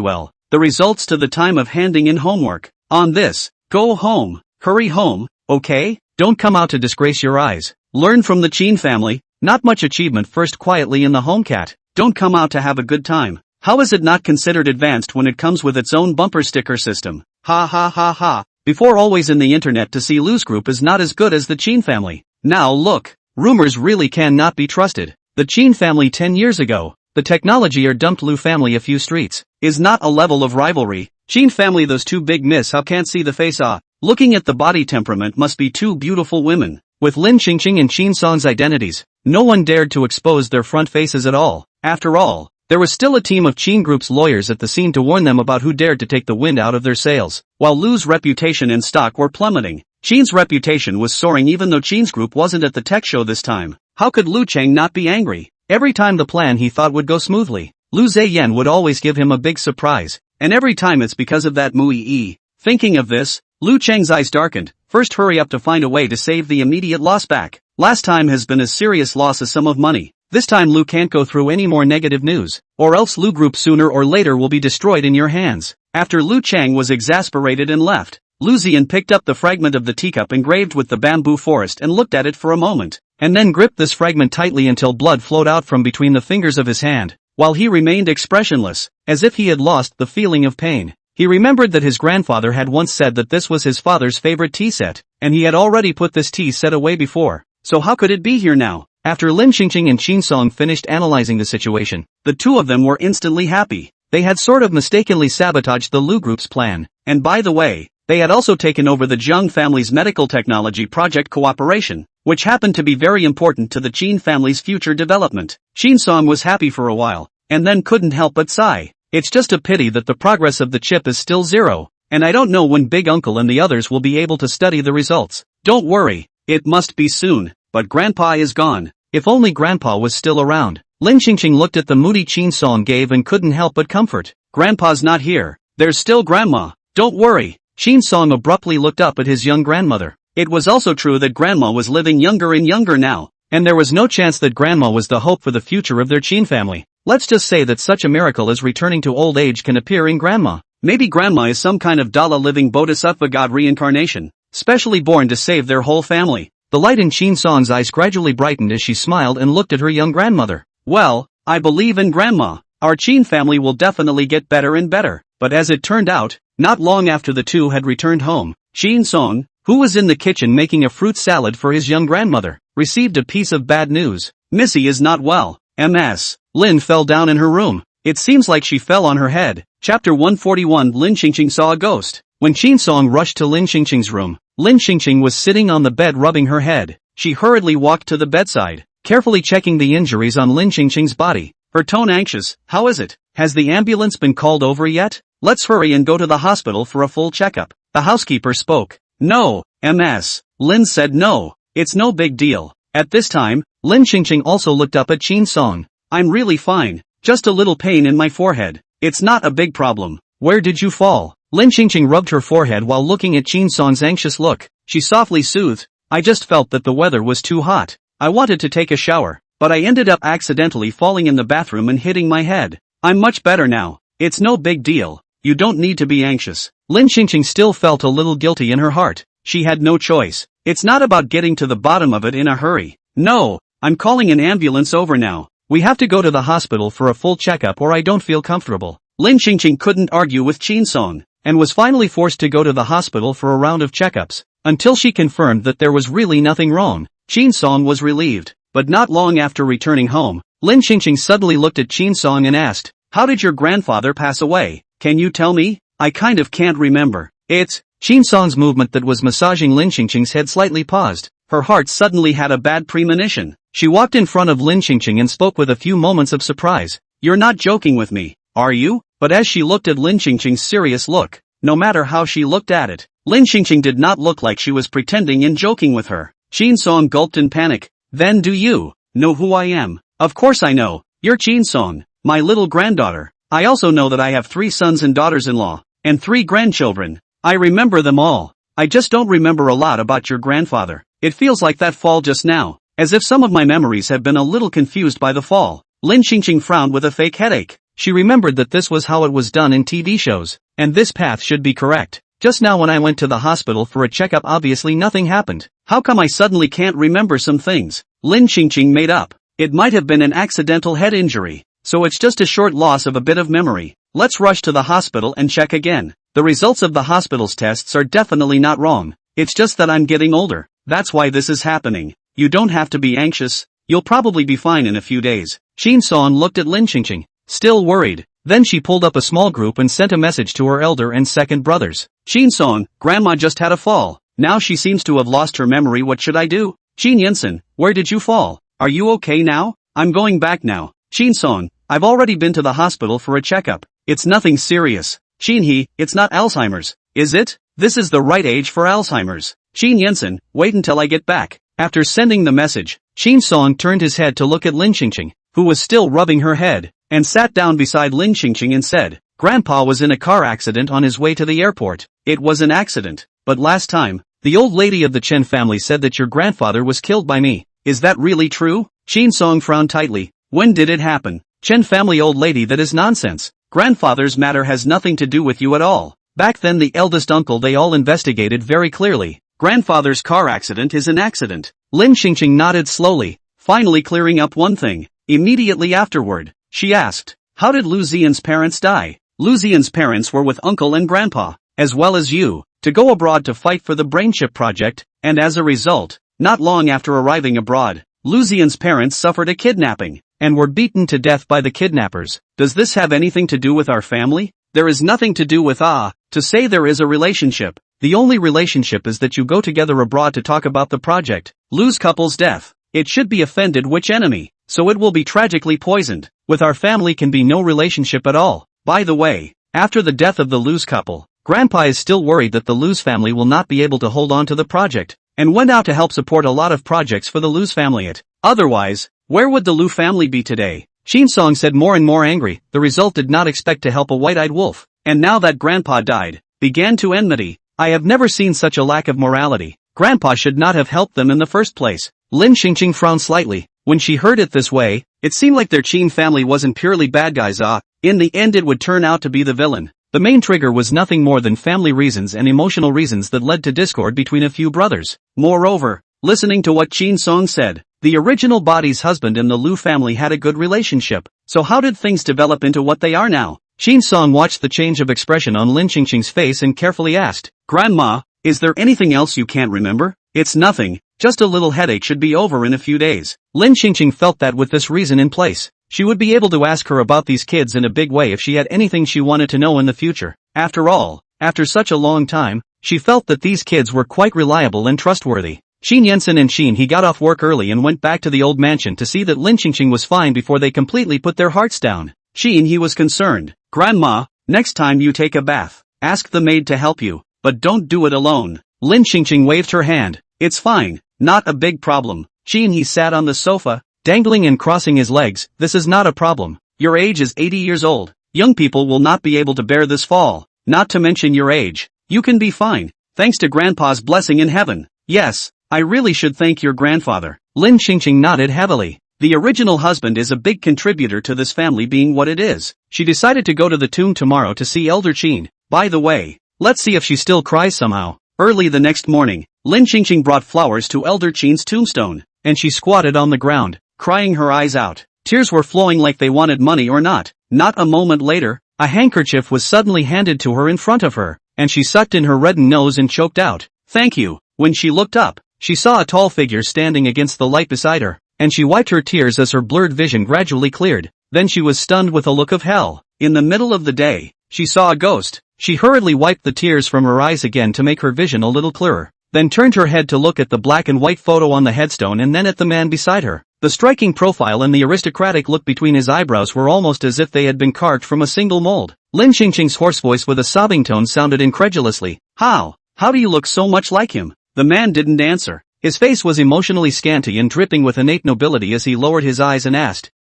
well. The results to the time of handing in homework. On this, go home, hurry home, okay? Don't come out to disgrace your eyes. Learn from the Qin family. Not much achievement. First quietly in the home cat. Don't come out to have a good time. How is it not considered advanced when it comes with its own bumper sticker system? Ha ha ha ha. Before always in the internet to see Lu's group is not as good as the Qin family. Now look, rumors really cannot be trusted. The Qin family 10 years ago, the technology or dumped Lu family a few streets, is not a level of rivalry. Qin family, those two big miss, how can't see the face looking at the body temperament must be two beautiful women. With Lin Qingqing and Qin Song's identities, no one dared to expose their front faces at all. After all, there was still a team of Qin Group's lawyers at the scene to warn them about who dared to take the wind out of their sails. While Lu's reputation and stock were plummeting, Qin's reputation was soaring even though Qin's group wasn't at the tech show this time. How could Lu Chang not be angry? Every time the plan he thought would go smoothly, Lu Zheyan would always give him a big surprise, and every time it's because of that Mu Yi. Thinking of this, Lu Chang's eyes darkened. First hurry up to find a way to save the immediate loss back. Last time has been a serious loss, a sum of money. This time Lu can't go through any more negative news, or else Lu Group sooner or later will be destroyed in your hands. After Lu Chang was exasperated and left, Lu Ziyan picked up the fragment of the teacup engraved with the bamboo forest and looked at it for a moment, and then gripped this fragment tightly until blood flowed out from between the fingers of his hand, while he remained expressionless, as if he had lost the feeling of pain. He remembered that his grandfather had once said that this was his father's favorite tea set, and he had already put this tea set away before, so how could it be here now? After Lin Qingqing and Qin Song finished analyzing the situation, the two of them were instantly happy. They had sort of mistakenly sabotaged the Lu Group's plan, and by the way, they had also taken over the Zheng family's medical technology project cooperation, which happened to be very important to the Qin family's future development. Qin Song was happy for a while, and then couldn't help but sigh. It's just a pity that the progress of the chip is still zero, and I don't know when Big Uncle and the others will be able to study the results. Don't worry, it must be soon, but Grandpa is gone. If only Grandpa was still around. Lin Qingqing looked at the moody Qin Song gave and couldn't help but comfort. Grandpa's not here. There's still Grandma. Don't worry. Qin Song abruptly looked up at his young grandmother. It was also true that Grandma was living younger and younger now, and there was no chance that Grandma was the hope for the future of their Qin family. Let's just say that such a miracle as returning to old age can appear in Grandma. Maybe Grandma is some kind of Dala living Bodhisattva god reincarnation, specially born to save their whole family. The light in Qin Song's eyes gradually brightened as she smiled and looked at her young grandmother. Well, I believe in Grandma. Our Qin family will definitely get better and better. But as it turned out, not long after the two had returned home, Qin Song, who was in the kitchen making a fruit salad for his young grandmother, received a piece of bad news. Missy is not well. MS. Lin fell down in her room. It seems like she fell on her head. Chapter 141. Lin Qingqing saw a ghost. When Qin Song rushed to Lin Qingqing's room, Lin Qingqing was sitting on the bed rubbing her head. She hurriedly walked to the bedside, carefully checking the injuries on Lin Qingqing's body. Her tone anxious. How is it? Has the ambulance been called over yet? Let's hurry and go to the hospital for a full checkup. The housekeeper spoke. No, MS. Lin said no. It's no big deal. At this time, Lin Qingqing also looked up at Qin Song. I'm really fine. Just a little pain in my forehead. It's not a big problem. Where did you fall? Lin Qingqing rubbed her forehead while looking at Qin Song's anxious look. She softly soothed. I just felt that the weather was too hot. I wanted to take a shower, but I ended up accidentally falling in the bathroom and hitting my head. I'm much better now. It's no big deal. You don't need to be anxious. Lin Qingqing still felt a little guilty in her heart. She had no choice. It's not about getting to the bottom of it in a hurry. No, I'm calling an ambulance over now. We have to go to the hospital for a full checkup or I don't feel comfortable. Lin Qingqing couldn't argue with Qin Song, and was finally forced to go to the hospital for a round of checkups, until she confirmed that there was really nothing wrong. Qin Song was relieved, but not long after returning home, Lin Qingqing suddenly looked at Qin Song and asked, "How did your grandfather pass away? Can you tell me? I kind of can't remember." Qin Song's movement that was massaging Lin Qingqing's head slightly paused. Her heart suddenly had a bad premonition. She walked in front of Lin Qingqing and spoke with a few moments of surprise. "You're not joking with me, are you?" But as she looked at Lin Qingqing's serious look, no matter how she looked at it, Lin Qingqing did not look like she was pretending and joking with her. Qin Song gulped in panic. "Then do you know who I am?" "Of course I know. You're Qin Song, my little granddaughter. I also know that I have 3 sons and daughters-in-law, and 3 grandchildren. I remember them all. I just don't remember a lot about your grandfather. It feels like that fall just now, as if some of my memories have been a little confused by the fall." Lin Qingqing frowned with a fake headache. She remembered that this was how it was done in TV shows, and this path should be correct. Just now when I went to the hospital for a checkup obviously nothing happened. How come I suddenly can't remember some things? Lin Qingqing made up. It might have been an accidental head injury, so it's just a short loss of a bit of memory. Let's rush to the hospital and check again. The results of the hospital's tests are definitely not wrong. It's just that I'm getting older. That's why this is happening. You don't have to be anxious. You'll probably be fine in a few days. Qin Song looked at Lin Qingqing, still worried. Then she pulled up a small group and sent a message to her elder and second brothers. "Qin Song, Grandma just had a fall. Now she seems to have lost her memory. What should I do? Qin Yansen, where did you fall? Are you okay now?" "I'm going back now. Qin Song, I've already been to the hospital for a checkup. It's nothing serious." "Qin He, it's not Alzheimer's, is it? This is the right age for Alzheimer's." "Qin Yansen, wait until I get back." After sending the message, Qin Song turned his head to look at Lin Qingqing, who was still rubbing her head, and sat down beside Lin Qingqing and said, "Grandpa was in a car accident on his way to the airport." "It was an accident, but last time, the old lady of the Chen family said that your grandfather was killed by me. Is that really true?" Qin Song frowned tightly. "When did it happen? Chen family old lady, that is nonsense. Grandfather's matter has nothing to do with you at all. Back then the eldest uncle they all investigated very clearly. Grandfather's car accident is an accident." Lin Qingqing nodded slowly, finally clearing up one thing. Immediately afterward, she asked, "How did Lu Ziyan's parents die?" "Lu Ziyan's parents were with uncle and grandpa, as well as you, to go abroad to fight for the Brainchip project, and as a result, not long after arriving abroad, Lu Ziyan's parents suffered a kidnapping, and were beaten to death by the kidnappers. Does this have anything to do with our family?" "There is nothing to do with to say there is a relationship. The only relationship is that you go together abroad to talk about the project. Lu's couple's death. It should be offended which enemy, so it will be tragically poisoned. With our family can be no relationship at all. By the way, after the death of the Lu's couple, Grandpa is still worried that the Lu's family will not be able to hold on to the project, and went out to help support a lot of projects for the Lu's family. Otherwise, where would the Lu family be today?" Qin Song said, more and more angry. The result did not expect to help a white-eyed wolf, and now that Grandpa died, began to enmity. "I have never seen such a lack of morality. Grandpa should not have helped them in the first place." Lin Qingqing frowned slightly. When she heard it this way, it seemed like their Qin family wasn't purely bad guys. In the end it would turn out to be the villain. The main trigger was nothing more than family reasons and emotional reasons that led to discord between a few brothers. Moreover, listening to what Qin Song said, the original body's husband and the Lu family had a good relationship. So how did things develop into what they are now? Qin Song watched the change of expression on Lin Qingqing's face and carefully asked, "Grandma, is there anything else you can't remember?" "It's nothing, just a little headache, should be over in a few days." Lin Qingqing felt that with this reason in place, she would be able to ask her about these kids in a big way if she had anything she wanted to know in the future. After all, after such a long time, she felt that these kids were quite reliable and trustworthy. Qin Yansen and Qin He got off work early and went back to the old mansion to see that Lin Qingqing was fine before they completely put their hearts down. Qin He was concerned. "Grandma, next time you take a bath, ask the maid to help you, but don't do it alone." Lin Qingqing waved her hand. "It's fine, not a big problem." Qin He sat on the sofa, dangling and crossing his legs. "This is not a problem. Your age is 80 years old. Young people will not be able to bear this fall, not to mention your age. You can be fine, thanks to Grandpa's blessing in heaven." "Yes, I really should thank your grandfather." Lin Qingqing nodded heavily. The original husband is a big contributor to this family being what it is. She decided to go to the tomb tomorrow to see Elder Qin. By the way, let's see if she still cries somehow. Early the next morning, Lin Qingqing brought flowers to Elder Qin's tombstone, and she squatted on the ground, crying her eyes out. Tears were flowing like they wanted money or not. Not a moment later, a handkerchief was suddenly handed to her in front of her, and she sucked in her reddened nose and choked out, "Thank you." When she looked up, she saw a tall figure standing against the light beside her, and she wiped her tears as her blurred vision gradually cleared. Then she was stunned with a look of hell. In the middle of the day, she saw a ghost. She hurriedly wiped the tears from her eyes again to make her vision a little clearer, then turned her head to look at the black and white photo on the headstone and then at the man beside her. The striking profile and the aristocratic look between his eyebrows were almost as if they had been carved from a single mold. Lin Qingqing's hoarse voice with a sobbing tone sounded incredulously. How do you look so much like him?" The man didn't answer. His face was emotionally scanty and dripping with innate nobility as he lowered his eyes and asked,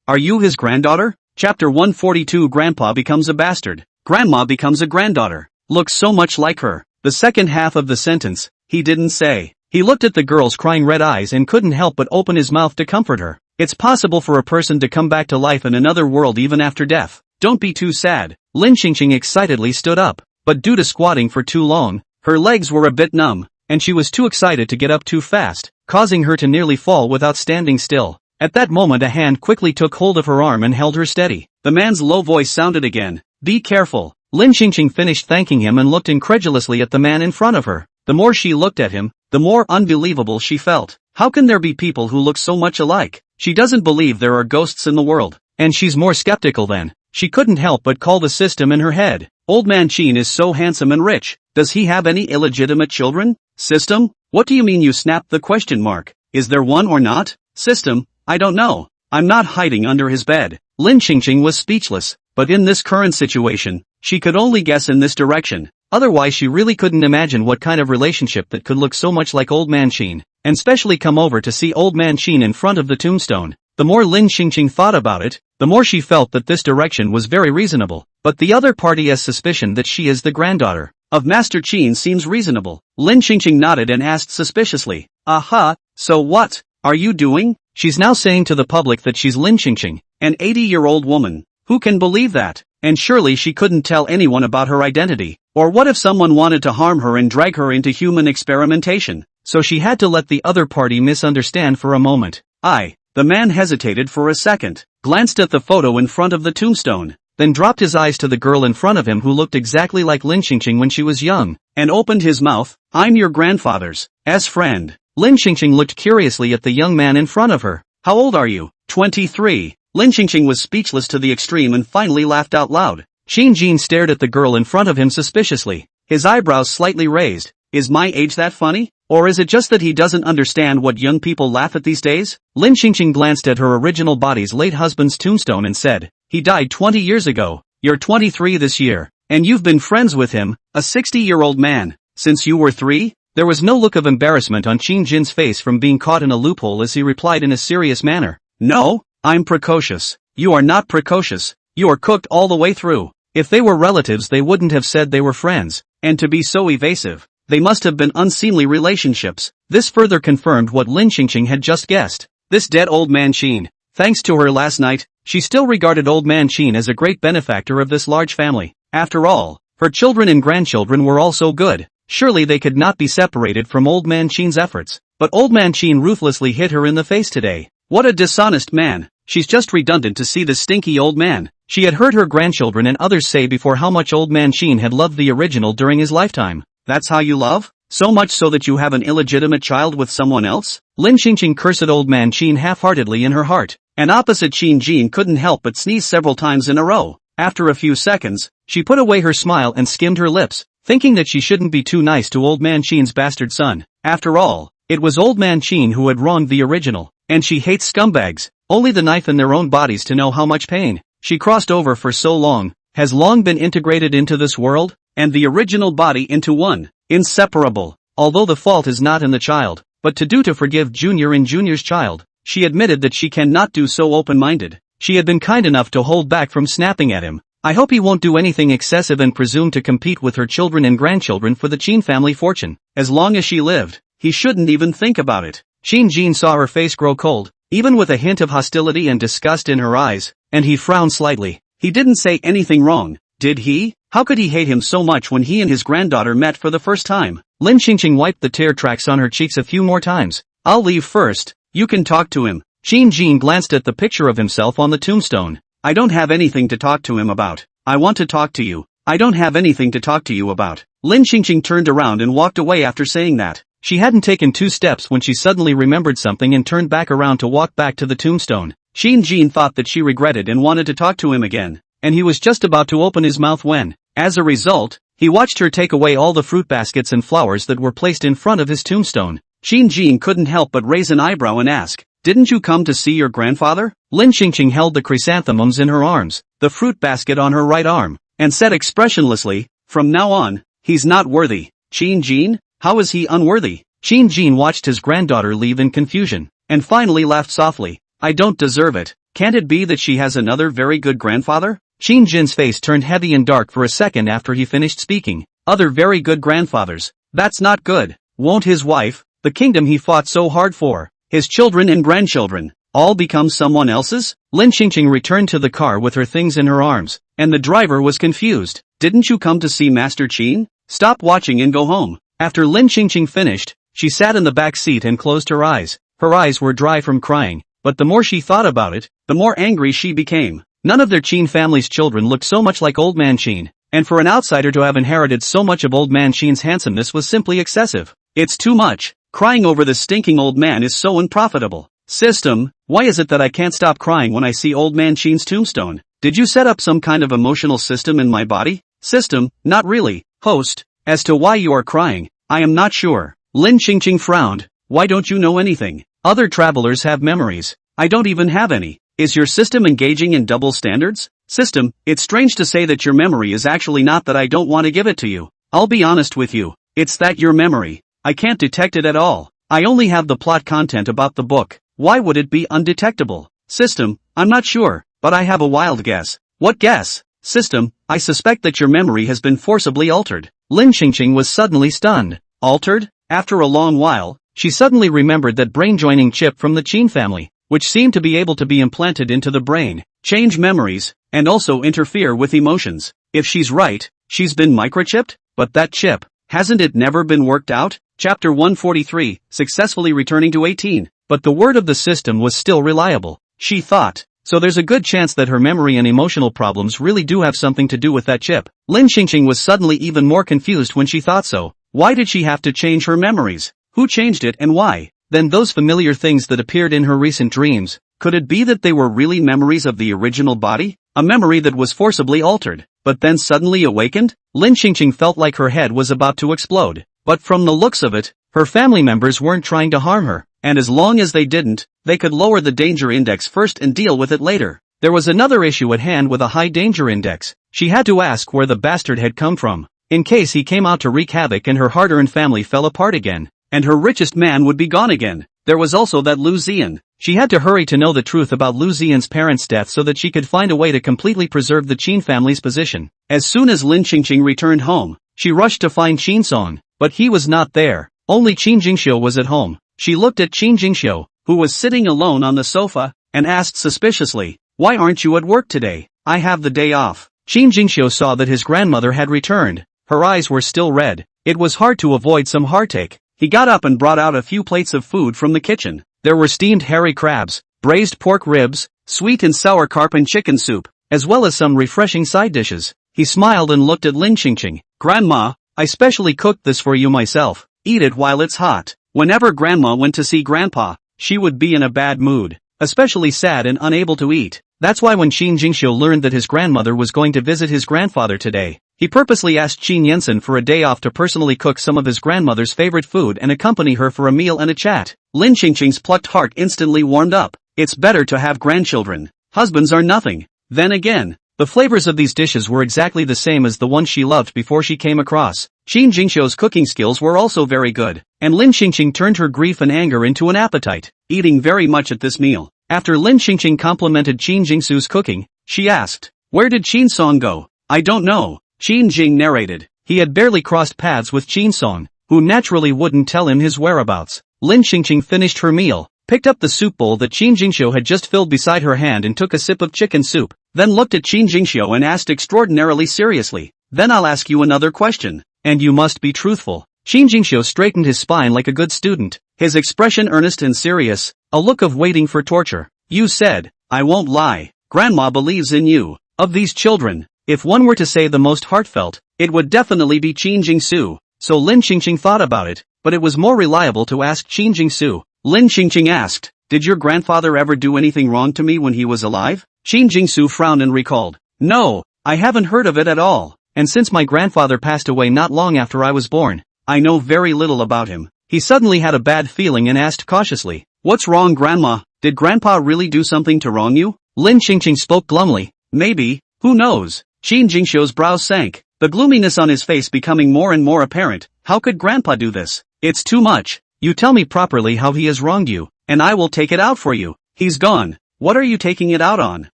Are you his granddaughter? Chapter 142 Grandpa becomes a bastard. Grandma becomes a granddaughter. Looks so much like her. The second half of the sentence, he didn't say. He looked at the girl's crying red eyes and couldn't help but open his mouth to comfort her. It's possible for a person to come back to life in another world even after death. Don't be too sad. Lin Qingqing excitedly stood up, but due to squatting for too long, her legs were a bit numb, and she was too excited to get up too fast, causing her to nearly fall without standing still. At that moment a hand quickly took hold of her arm and held her steady. The man's low voice sounded again. Be careful. Lin Qingqing finished thanking him and looked incredulously at the man in front of her. The more she looked at him, the more unbelievable she felt. How can there be people who look so much alike? She doesn't believe there are ghosts in the world, and she's more skeptical than. She couldn't help but call the system in her head. Old man Qin is so handsome and rich. Does he have any illegitimate children? System? What do you mean you snapped the question mark? Is there one or not? System? I don't know. I'm not hiding under his bed. Lin Qingqing was speechless, but in this current situation, she could only guess in this direction. Otherwise she really couldn't imagine what kind of relationship that could look so much like Old Man Qin, and specially come over to see Old Man Qin in front of the tombstone. The more Lin Qingqing thought about it, the more she felt that this direction was very reasonable. But the other party has suspicion that she is the granddaughter of Master Qin seems reasonable. Lin Qingqing nodded and asked suspiciously, Aha, so what are you doing? She's now saying to the public that she's Lin Qingqing, an 80-year-old woman. Who can believe that? And surely she couldn't tell anyone about her identity. Or what if someone wanted to harm her and drag her into human experimentation? So she had to let the other party misunderstand for a moment. The man hesitated for a second, glanced at the photo in front of the tombstone, then dropped his eyes to the girl in front of him who looked exactly like Lin Qingqing when she was young, and opened his mouth. I'm your grandfather's friend. Lin Qingqing looked curiously at the young man in front of her. How old are you? 23. Lin Qingqing was speechless to the extreme and finally laughed out loud. Qin Jin stared at the girl in front of him suspiciously, his eyebrows slightly raised. Is my age that funny? Or is it just that he doesn't understand what young people laugh at these days? Lin Qingqing glanced at her original body's late husband's tombstone and said, He died 20 years ago. You're 23 this year, and you've been friends with him, a 60-year-old man, since you were 3? There was no look of embarrassment on Qin Jin's face from being caught in a loophole as he replied in a serious manner. No, I'm precocious. You are not precocious. You are cooked all the way through. If they were relatives they wouldn't have said they were friends, and to be so evasive, they must have been unseemly relationships. This further confirmed what Lin Qingqing had just guessed. This dead old man Qin, thanks to her last night, she still regarded old man Qin as a great benefactor of this large family. After all, her children and grandchildren were all so good. Surely they could not be separated from old man Qin's efforts. But old man Qin ruthlessly hit her in the face today. What a dishonest man. She's just redundant to see this stinky old man. She had heard her grandchildren and others say before how much old man Qin had loved the original during his lifetime. That's how you love? So much so that you have an illegitimate child with someone else? Lin Qingqing cursed old man Qin half-heartedly in her heart, and opposite Qin Jin couldn't help but sneeze several times in a row. After a few seconds, she put away her smile and skimmed her lips, thinking that she shouldn't be too nice to old man Qin's bastard son. After all, it was old man Qin who had wronged the original, and she hates scumbags. Only the knife in their own bodies to know how much pain she crossed over for so long, has long been integrated into this world, and the original body into one, inseparable. Although the fault is not in the child, but to forgive Junior and Junior's child, she admitted that she cannot do so open-minded. She had been kind enough to hold back from snapping at him. I hope he won't do anything excessive and presume to compete with her children and grandchildren for the Qin family fortune. As long as she lived, he shouldn't even think about it. Qin Jin saw her face grow cold, even with a hint of hostility and disgust in her eyes, and he frowned slightly. He didn't say anything wrong, did he? How could he hate him so much when he and his granddaughter met for the first time? Lin Qingqing wiped the tear tracks on her cheeks a few more times. I'll leave first. You can talk to him. Qin Jin glanced at the picture of himself on the tombstone. I don't have anything to talk to him about. I want to talk to you. I don't have anything to talk to you about. Lin Qingqing turned around and walked away after saying that. She hadn't taken 2 steps when she suddenly remembered something and turned back around to walk back to the tombstone. Qin Jin thought that she regretted and wanted to talk to him again, and he was just about to open his mouth when, as a result, he watched her take away all the fruit baskets and flowers that were placed in front of his tombstone. Qin Jin couldn't help but raise an eyebrow and ask, didn't you come to see your grandfather? Lin Qingqing held the chrysanthemums in her arms, the fruit basket on her right arm, and said expressionlessly, from now on, he's not worthy. Qin Jin? How is he unworthy? Qin Jin watched his granddaughter leave in confusion, and finally laughed softly. I don't deserve it. Can't it be that she has another very good grandfather? Qin Jin's face turned heavy and dark for a second after he finished speaking. Other very good grandfathers. That's not good. Won't his wife, the kingdom he fought so hard for, his children and grandchildren, all become someone else's? Lin Qingqing returned to the car with her things in her arms, and the driver was confused. Didn't you come to see Master Qin? Stop watching and go home. After Lin Qingqing finished, she sat in the back seat and closed her eyes. Her eyes were dry from crying, but the more she thought about it, the more angry she became. None of their Qin family's children looked so much like Old Man Qin, and for an outsider to have inherited so much of Old Man Qin's handsomeness was simply excessive. It's too much. Crying over this stinking old man is so unprofitable. System, why is it that I can't stop crying when I see Old Man Qin's tombstone? Did you set up some kind of emotional system in my body? System, not really. Host, as to why you are crying, I am not sure. Lin Qingqing frowned. Why don't you know anything? Other travelers have memories. I don't even have any. Is your system engaging in double standards? System, it's strange to say that your memory is actually not that I don't want to give it to you. I'll be honest with you. It's that your memory. I can't detect it at all. I only have the plot content about the book. Why would it be undetectable? System, I'm not sure, but I have a wild guess. What guess? System, I suspect that your memory has been forcibly altered. Lin Qingqing was suddenly stunned. Altered? After a long while, she suddenly remembered that brain-joining chip from the Qin family, which seemed to be able to be implanted into the brain, change memories, and also interfere with emotions. If she's right, she's been microchipped? But that chip, hasn't it never been worked out? Chapter 143, successfully returning to 18. But the word of the system was still reliable, she thought. So there's a good chance that her memory and emotional problems really do have something to do with that chip. Lin Qingqing was suddenly even more confused when she thought so. Why did she have to change her memories? Who changed it and why? Then those familiar things that appeared in her recent dreams, could it be that they were really memories of the original body? A memory that was forcibly altered, but then suddenly awakened? Lin Qingqing felt like her head was about to explode. But from the looks of it, her family members weren't trying to harm her, and as long as they didn't, they could lower the danger index first and deal with it later. There was another issue at hand with a high danger index. She had to ask where the bastard had come from, in case he came out to wreak havoc and her hard-earned family fell apart again, and her richest man would be gone again. There was also that Lu Ziyan. She had to hurry to know the truth about Lu Ziyan's parents' death so that she could find a way to completely preserve the Qin family's position. As soon as Lin Qingqing returned home, she rushed to find Qin Song, but he was not there. Only Qin Jingxiu was at home. She looked at Qin Jingxiu, who was sitting alone on the sofa, and asked suspiciously, "Why aren't you at work today? I have the day off." Qin Jingxiu saw that his grandmother had returned. Her eyes were still red. It was hard to avoid some heartache. He got up and brought out a few plates of food from the kitchen. There were steamed hairy crabs, braised pork ribs, sweet and sour carp and chicken soup, as well as some refreshing side dishes. He smiled and looked at Lin Qingqing. "Grandma, I specially cooked this for you myself. Eat it while it's hot." Whenever Grandma went to see Grandpa, she would be in a bad mood, especially sad and unable to eat. That's why when Qin Jingxiu learned that his grandmother was going to visit his grandfather today, he purposely asked Qin Yensen for a day off to personally cook some of his grandmother's favorite food and accompany her for a meal and a chat. Lin Qingqing's plucked heart instantly warmed up. It's better to have grandchildren. Husbands are nothing. Then again, the flavors of these dishes were exactly the same as the ones she loved before she came across. Qin Jingxiu's cooking skills were also very good, and Lin Qingqing turned her grief and anger into an appetite, eating very much at this meal. After Lin Qingqing complimented Qin Jingxiu's cooking, she asked, "Where did Qin Song go?" "I don't know," Qin Jing narrated. He had barely crossed paths with Qin Song, who naturally wouldn't tell him his whereabouts. Lin Qingqing finished her meal, picked up the soup bowl that Qin Jingxiu had just filled beside her hand and took a sip of chicken soup, then looked at Qin Jingxiu and asked extraordinarily seriously, "Then I'll ask you another question. And you must be truthful." Qin Jingxiu straightened his spine like a good student, his expression earnest and serious, a look of waiting for torture. "You said, I won't lie. Grandma believes in you. Of these children, if one were to say the most heartfelt, it would definitely be Qin Jingxiu." So Lin Qingqing thought about it, but it was more reliable to ask Qin Jingxiu. Lin Qingqing asked, "Did your grandfather ever do anything wrong to me when he was alive?" Qin Jingxiu frowned and recalled, "No, I haven't heard of it at all. And since my grandfather passed away not long after I was born, I know very little about him." He suddenly had a bad feeling and asked cautiously, "What's wrong, Grandma? Did Grandpa really do something to wrong you?" Lin Qingqing spoke glumly, "Maybe, who knows?" Qin Jingxiu's brows sank, the gloominess on his face becoming more and more apparent. "How could Grandpa do this? It's too much. You tell me properly how he has wronged you, and I will take it out for you." "He's gone. What are you taking it out on?"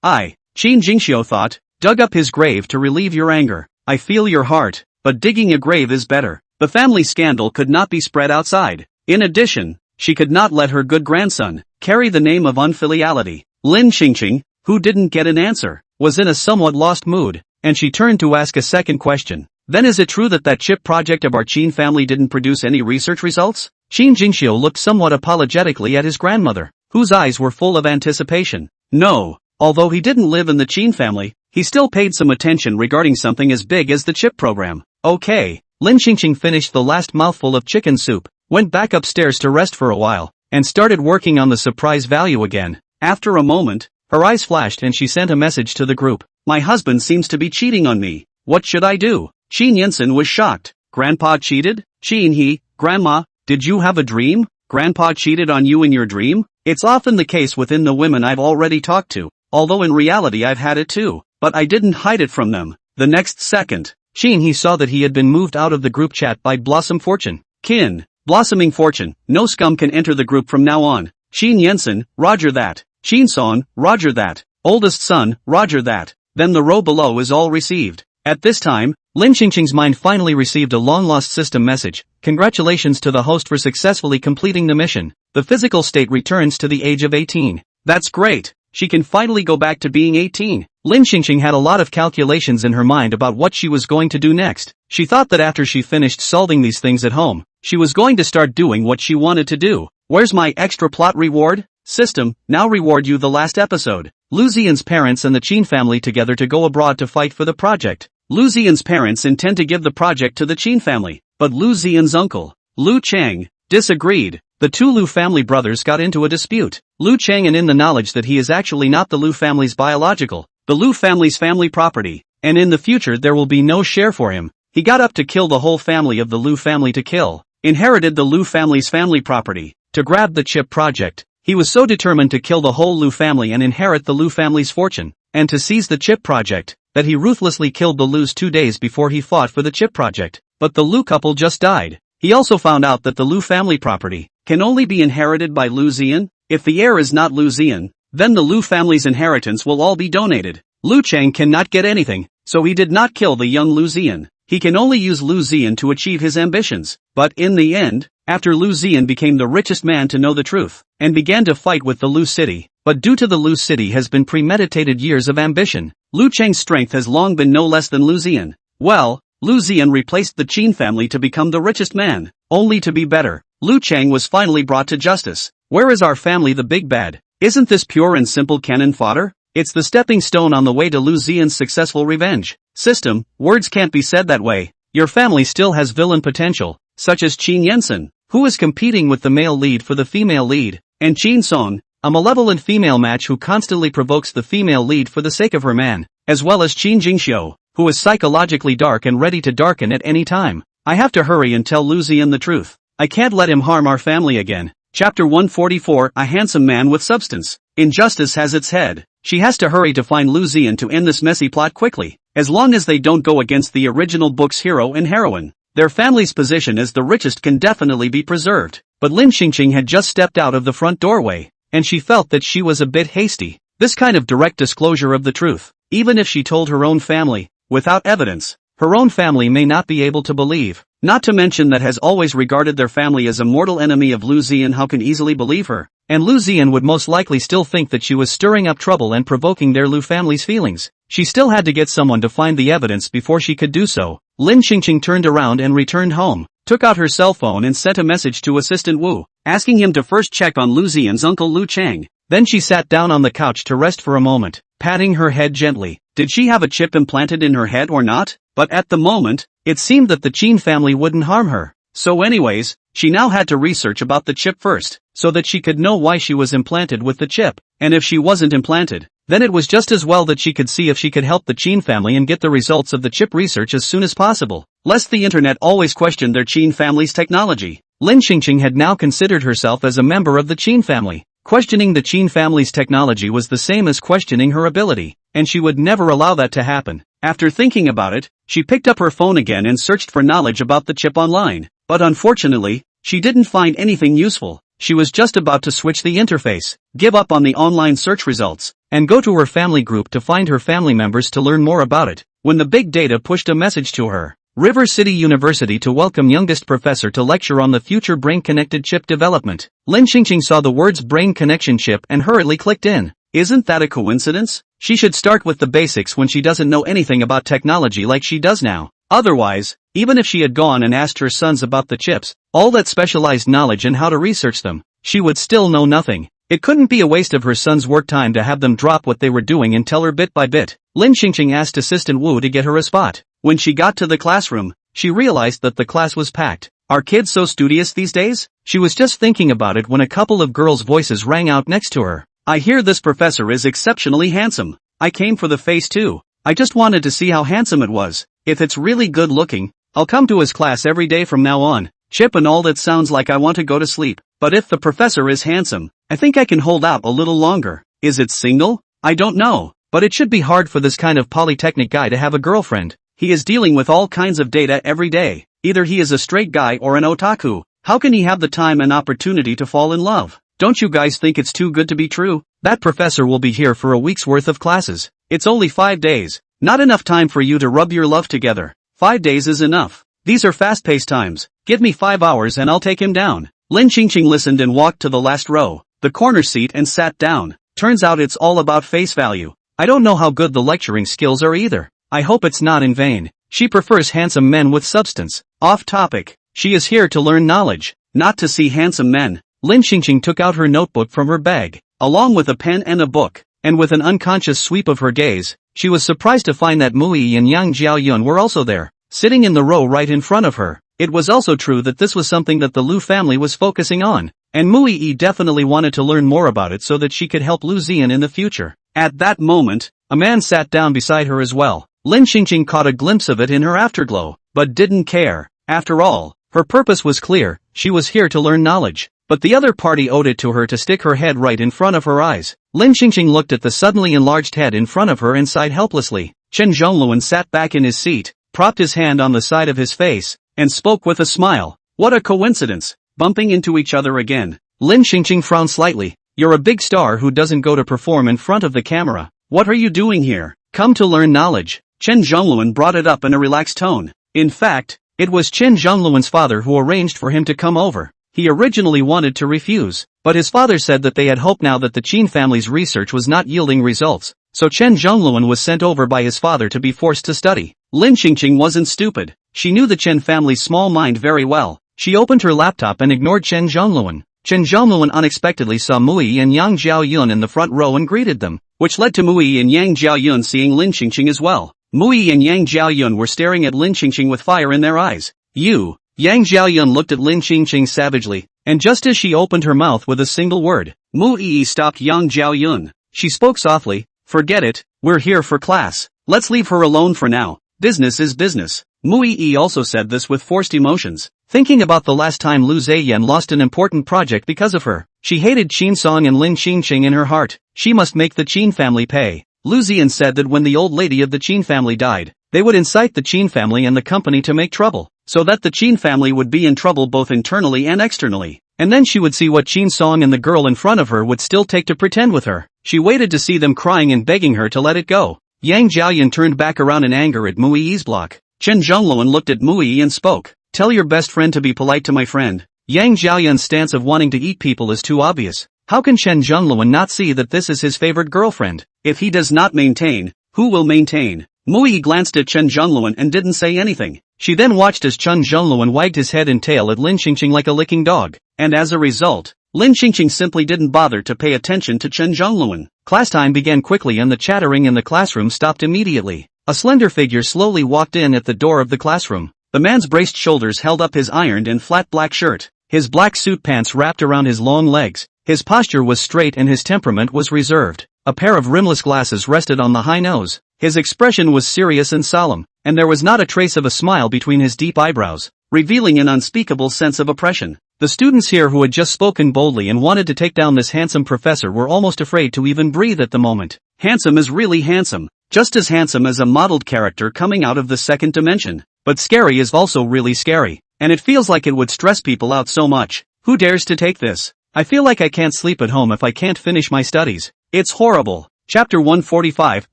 "I," Qin Jingxiu thought, "dug up his grave to relieve your anger. I feel your heart, but digging a grave is better." The family scandal could not be spread outside. In addition, she could not let her good grandson carry the name of unfiliality. Lin Qingqing, who didn't get an answer, was in a somewhat lost mood, and she turned to ask a second question. "Then is it true that chip project of our Qin family didn't produce any research results?" Qin Jingxiu looked somewhat apologetically at his grandmother, whose eyes were full of anticipation. "No, although he didn't live in the Qin family, he still paid some attention regarding something as big as the chip program." "Okay." Lin Qingqing finished the last mouthful of chicken soup, went back upstairs to rest for a while, and started working on the surprise value again. After a moment, her eyes flashed and she sent a message to the group. "My husband seems to be cheating on me. What should I do?" Qin Yinsen was shocked. "Grandpa cheated?" "Qin he, Grandma, did you have a dream? Grandpa cheated on you in your dream?" "It's often the case within the women I've already talked to, although in reality I've had it too, but I didn't hide it from them." The next second, Qin he saw that he had been moved out of the group chat by Blossom Fortune. "Kin, Blossoming Fortune, no scum can enter the group from now on." Qin Yinsen, "Roger that." Qin Son, "Roger that." Oldest son, "Roger that." Then the row below is all received. At this time, Lin Qingqing's mind finally received a long-lost system message. "Congratulations to the host for successfully completing the mission. The physical state returns to the age of 18. "That's great. She can finally go back to being 18. Lin Qingqing had a lot of calculations in her mind about what she was going to do next. She thought that after she finished solving these things at home, she was going to start doing what she wanted to do. "Where's my extra plot reward? System, now reward you the last episode. Lu Ziyan's parents and the Qin family together to go abroad to fight for the project. Lu Ziyan's parents intend to give the project to the Qin family, but Lu Ziyan's uncle, Lu Chang, disagreed. The two Lu family brothers got into a dispute. Lu Chang, and in the knowledge that he is actually not the Lu family's biological, the Lu family's family property, and in the future there will be no share for him, he got up to kill the whole family of the Lu family to kill, inherited the Lu family's family property, to grab the chip project. He was so determined to kill the whole Lu family and inherit the Lu family's fortune, and to seize the chip project, that he ruthlessly killed the Lus 2 days before he fought for the chip project. But the Lu couple just died. He also found out that the Lu family property can only be inherited by Lu Ziyan. If the heir is not Lu Ziyan, then the Lu family's inheritance will all be donated. Lu Chang cannot get anything, so he did not kill the young Lu Ziyan. He can only use Lu Ziyan to achieve his ambitions. But in the end, after Lu Ziyan became the richest man to know the truth, and began to fight with the Lu city, but due to the Lu city has been premeditated years of ambition, Lu Chang's strength has long been no less than Lu Ziyan. Well, Lu Ziyan replaced the Qin family to become the richest man, only to be better. Lu Chang was finally brought to justice. Where is our family, the big bad? Isn't this pure and simple cannon fodder? It's the stepping stone on the way to Lu Ziyan's successful revenge. System, words can't be said that way. Your family still has villain potential, such as Qin Yensen, who is competing with the male lead for the female lead, and Qin Song, a malevolent female match who constantly provokes the female lead for the sake of her man, as well as Qin Jingxiu, who is psychologically dark and ready to darken at any time. I have to hurry and tell Lu Ziyan the truth. I can't let him harm our family again. Chapter 144, A Handsome Man with Substance. Injustice has its head. She has to hurry to find Lu Ziyan to end this messy plot quickly. As long as they don't go against the original book's hero and heroine, their family's position as the richest can definitely be preserved. But Lin Qingqing had just stepped out of the front doorway, and she felt that she was a bit hasty. This kind of direct disclosure of the truth, even if she told her own family, without evidence, her own family may not be able to believe. Not to mention that has always regarded their family as a mortal enemy of Lu Ziyan. How can easily believe her? and Lu Ziyan would most likely still think that she was stirring up trouble and provoking their Lu family's feelings. She still had to get someone to find the evidence before she could do so. Lin Qingqing turned around and returned home, took out her cell phone and sent a message to Assistant Wu, asking him to first check on Lu Ziyan's uncle Lu Chang. Then she sat down on the couch to rest for a moment, patting her head gently. Did she have a chip implanted in her head or not? But at the moment, it seemed that the Qin family wouldn't harm her. So anyways, she now had to research about the chip first, so that she could know why she was implanted with the chip, and if she wasn't implanted, then it was just as well that she could see if she could help the Qin family and get the results of the chip research as soon as possible, lest the internet always question their Qin family's technology. Lin Qingqing had now considered herself as a member of the Qin family. Questioning the Qin family's technology was the same as questioning her ability, and she would never allow that to happen. After thinking about it, she picked up her phone again and searched for knowledge about the chip online, but unfortunately, she didn't find anything useful. She was just about to switch the interface, give up on the online search results, and go to her family group to find her family members to learn more about it, when the big data pushed a message to her. River City University to welcome youngest professor to lecture on the future brain-connected chip development. Lin Qingqing saw the words brain connection chip and hurriedly clicked in. Isn't that a coincidence? She should start with the basics when she doesn't know anything about technology like she does now. Otherwise, even if she had gone and asked her sons about the chips, all that specialized knowledge and how to research them, she would still know nothing. It couldn't be a waste of her son's work time to have them drop what they were doing and tell her bit by bit. Lin Qingqing asked Assistant Wu to get her a spot. When she got to the classroom, she realized that the class was packed. Are kids so studious these days? She was just thinking about it when a couple of girls' voices rang out next to her. I hear this professor is exceptionally handsome. I came for the face too. I just wanted to see how handsome it was. If it's really good looking, I'll come to his class every day from now on. Chip and all that sounds like I want to go to sleep. But if the professor is handsome, I think I can hold out a little longer. Is it single? I don't know. But it should be hard for this kind of polytechnic guy to have a girlfriend. He is dealing with all kinds of data every day. Either he is a straight guy or an otaku. How can he have the time and opportunity to fall in love? Don't you guys think it's too good to be true? That professor will be here for a week's worth of classes. It's only 5 days. Not enough time for you to rub your love together. 5 days is enough. These are fast-paced times. Give me 5 hours and I'll take him down. Lin Qingqing listened and walked to the last row, the corner seat, and sat down. Turns out it's all about face value. I don't know how good the lecturing skills are either. I hope it's not in vain. She prefers handsome men with substance. Off topic. She is here to learn knowledge, not to see handsome men. Lin Qingqing took out her notebook from her bag, along with a pen and a book, and with an unconscious sweep of her gaze, she was surprised to find that Mu Yi and Yang Jiaoyun were also there, sitting in the row right in front of her. It was also true that this was something that the Lu family was focusing on, and Mu Yi definitely wanted to learn more about it so that she could help Lu Ziyan in the future. At that moment, a man sat down beside her as well. Lin Qingqing caught a glimpse of it in her afterglow, but didn't care. After all, her purpose was clear. She was here to learn knowledge. But the other party owed it to her to stick her head right in front of her eyes. Lin Qingqing looked at the suddenly enlarged head in front of her and sighed helplessly. Chen Zhongluan sat back in his seat, propped his hand on the side of his face, and spoke with a smile. What a coincidence, bumping into each other again. Lin Qingqing frowned slightly. You're a big star who doesn't go to perform in front of the camera. What are you doing here? Come to learn knowledge. Chen Zhongluan brought it up in a relaxed tone. In fact, it was Chen Zhongluan's father who arranged for him to come over. He originally wanted to refuse, but his father said that they had hope now that the Qin family's research was not yielding results, so Chen Zhongluan was sent over by his father to be forced to study. Lin Qingqing wasn't stupid. She knew the Chen family's small mind very well. She opened her laptop and ignored Chen Zhongluan. Chen Zhongluan unexpectedly saw Mu Yi and Yang Jiaoyun in the front row and greeted them, which led to Mu Yi and Yang Jiaoyun seeing Lin Qingqing as well. Mu Yi and Yang Jiaoyun were staring at Lin Qingqing with fire in their eyes. You! Yang Jiaoyun looked at Lin Qingqing savagely, and just as she opened her mouth with a single word, Mu Yi stopped Yang Jiaoyun. She spoke softly. Forget it, we're here for class. Let's leave her alone for now. Business is business. Mu Yi also said this with forced emotions, thinking about the last time Lu Ziyan lost an important project because of her. She hated Qin Song and Lin Qingqing in her heart. She must make the Qin family pay. Lu Ziyan said that when the old lady of the Qin family died, they would incite the Qin family and the company to make trouble, so that the Qin family would be in trouble both internally and externally. And then she would see what Qin Song and the girl in front of her would still take to pretend with her. She waited to see them crying and begging her to let it go. Yang Jiaoyun turned back around in anger at Mu Yi's block. Chen Zhongluan looked at Mu Yi and spoke. Tell your best friend to be polite to my friend. Yang Jiaoyun's stance of wanting to eat people is too obvious. How can Chen Zhongluan not see that this is his favorite girlfriend? If he does not maintain, who will maintain? Mui glanced at Chen Zhongluan and didn't say anything. She then watched as Chen Zhongluan wagged his head and tail at Lin Qingqing like a licking dog. And as a result, Lin Qingqing simply didn't bother to pay attention to Chen Zhongluan. Class time began quickly and the chattering in the classroom stopped immediately. A slender figure slowly walked in at the door of the classroom. The man's braced shoulders held up his ironed and flat black shirt. His black suit pants wrapped around his long legs. His posture was straight and his temperament was reserved. A pair of rimless glasses rested on the high nose. His expression was serious and solemn, and there was not a trace of a smile between his deep eyebrows, revealing an unspeakable sense of oppression. The students here who had just spoken boldly and wanted to take down this handsome professor were almost afraid to even breathe at the moment. Handsome is really handsome, just as handsome as a modeled character coming out of the second dimension. But scary is also really scary, and it feels like it would stress people out so much. Who dares to take this? I feel like I can't sleep at home if I can't finish my studies. It's horrible. Chapter 145,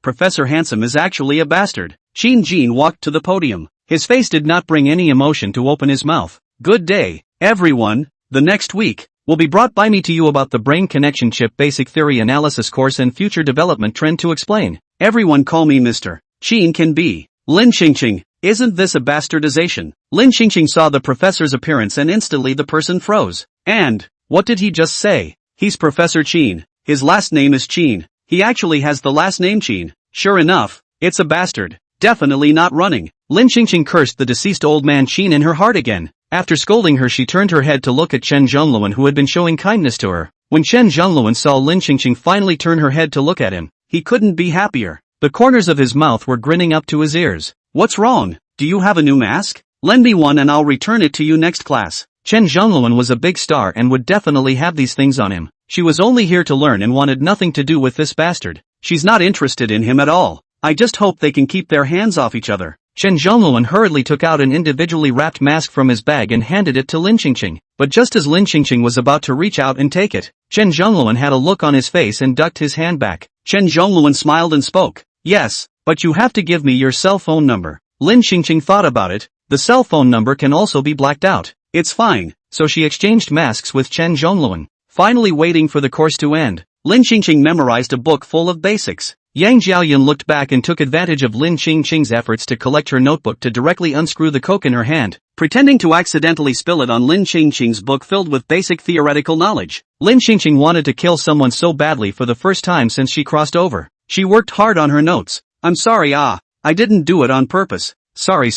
Professor Handsome is actually a bastard. Qin Jin walked to the podium. His face did not bring any emotion to open his mouth. Good day, everyone. The next week will be brought by me to you about the brain connection chip basic theory analysis course and future development trend to explain. Everyone call me Mr. Qin can be. Lin Qingqing. Isn't this a bastardization? Lin Qingqing saw the professor's appearance and instantly the person froze. And, what did he just say? He's Professor Qin. His last name is Qin. He actually has the last name Qin. Sure enough, it's a bastard. Definitely not running. Lin Qingqing cursed the deceased old man Qin in her heart again. After scolding her, she turned her head to look at Chen Zhongluan, who had been showing kindness to her. When Chen Zhongluan saw Lin Qingqing finally turn her head to look at him, he couldn't be happier. The corners of his mouth were grinning up to his ears. What's wrong? Do you have a new mask? Lend me one and I'll return it to you next class. Chen Zhongluan was a big star and would definitely have these things on him. She was only here to learn and wanted nothing to do with this bastard. She's not interested in him at all. I just hope they can keep their hands off each other. Chen Zhongluan hurriedly took out an individually wrapped mask from his bag and handed it to Lin Qingqing. But just as Lin Qingqing was about to reach out and take it, Chen Zhongluan had a look on his face and ducked his hand back. Chen Zhongluan smiled and spoke. Yes, but you have to give me your cell phone number. Lin Qingqing thought about it. The cell phone number can also be blacked out. It's fine. So she exchanged masks with Chen Zhongluan. Finally waiting for the course to end, Lin Qingqing memorized a book full of basics. Yang Jiaoyun looked back and took advantage of Lin Qingqing's efforts to collect her notebook to directly unscrew the coke in her hand, pretending to accidentally spill it on Lin Qingqing's book filled with basic theoretical knowledge. Lin Qingqing wanted to kill someone so badly for the first time since she crossed over. She worked hard on her notes. I'm sorry, I didn't do it on purpose. Sorry.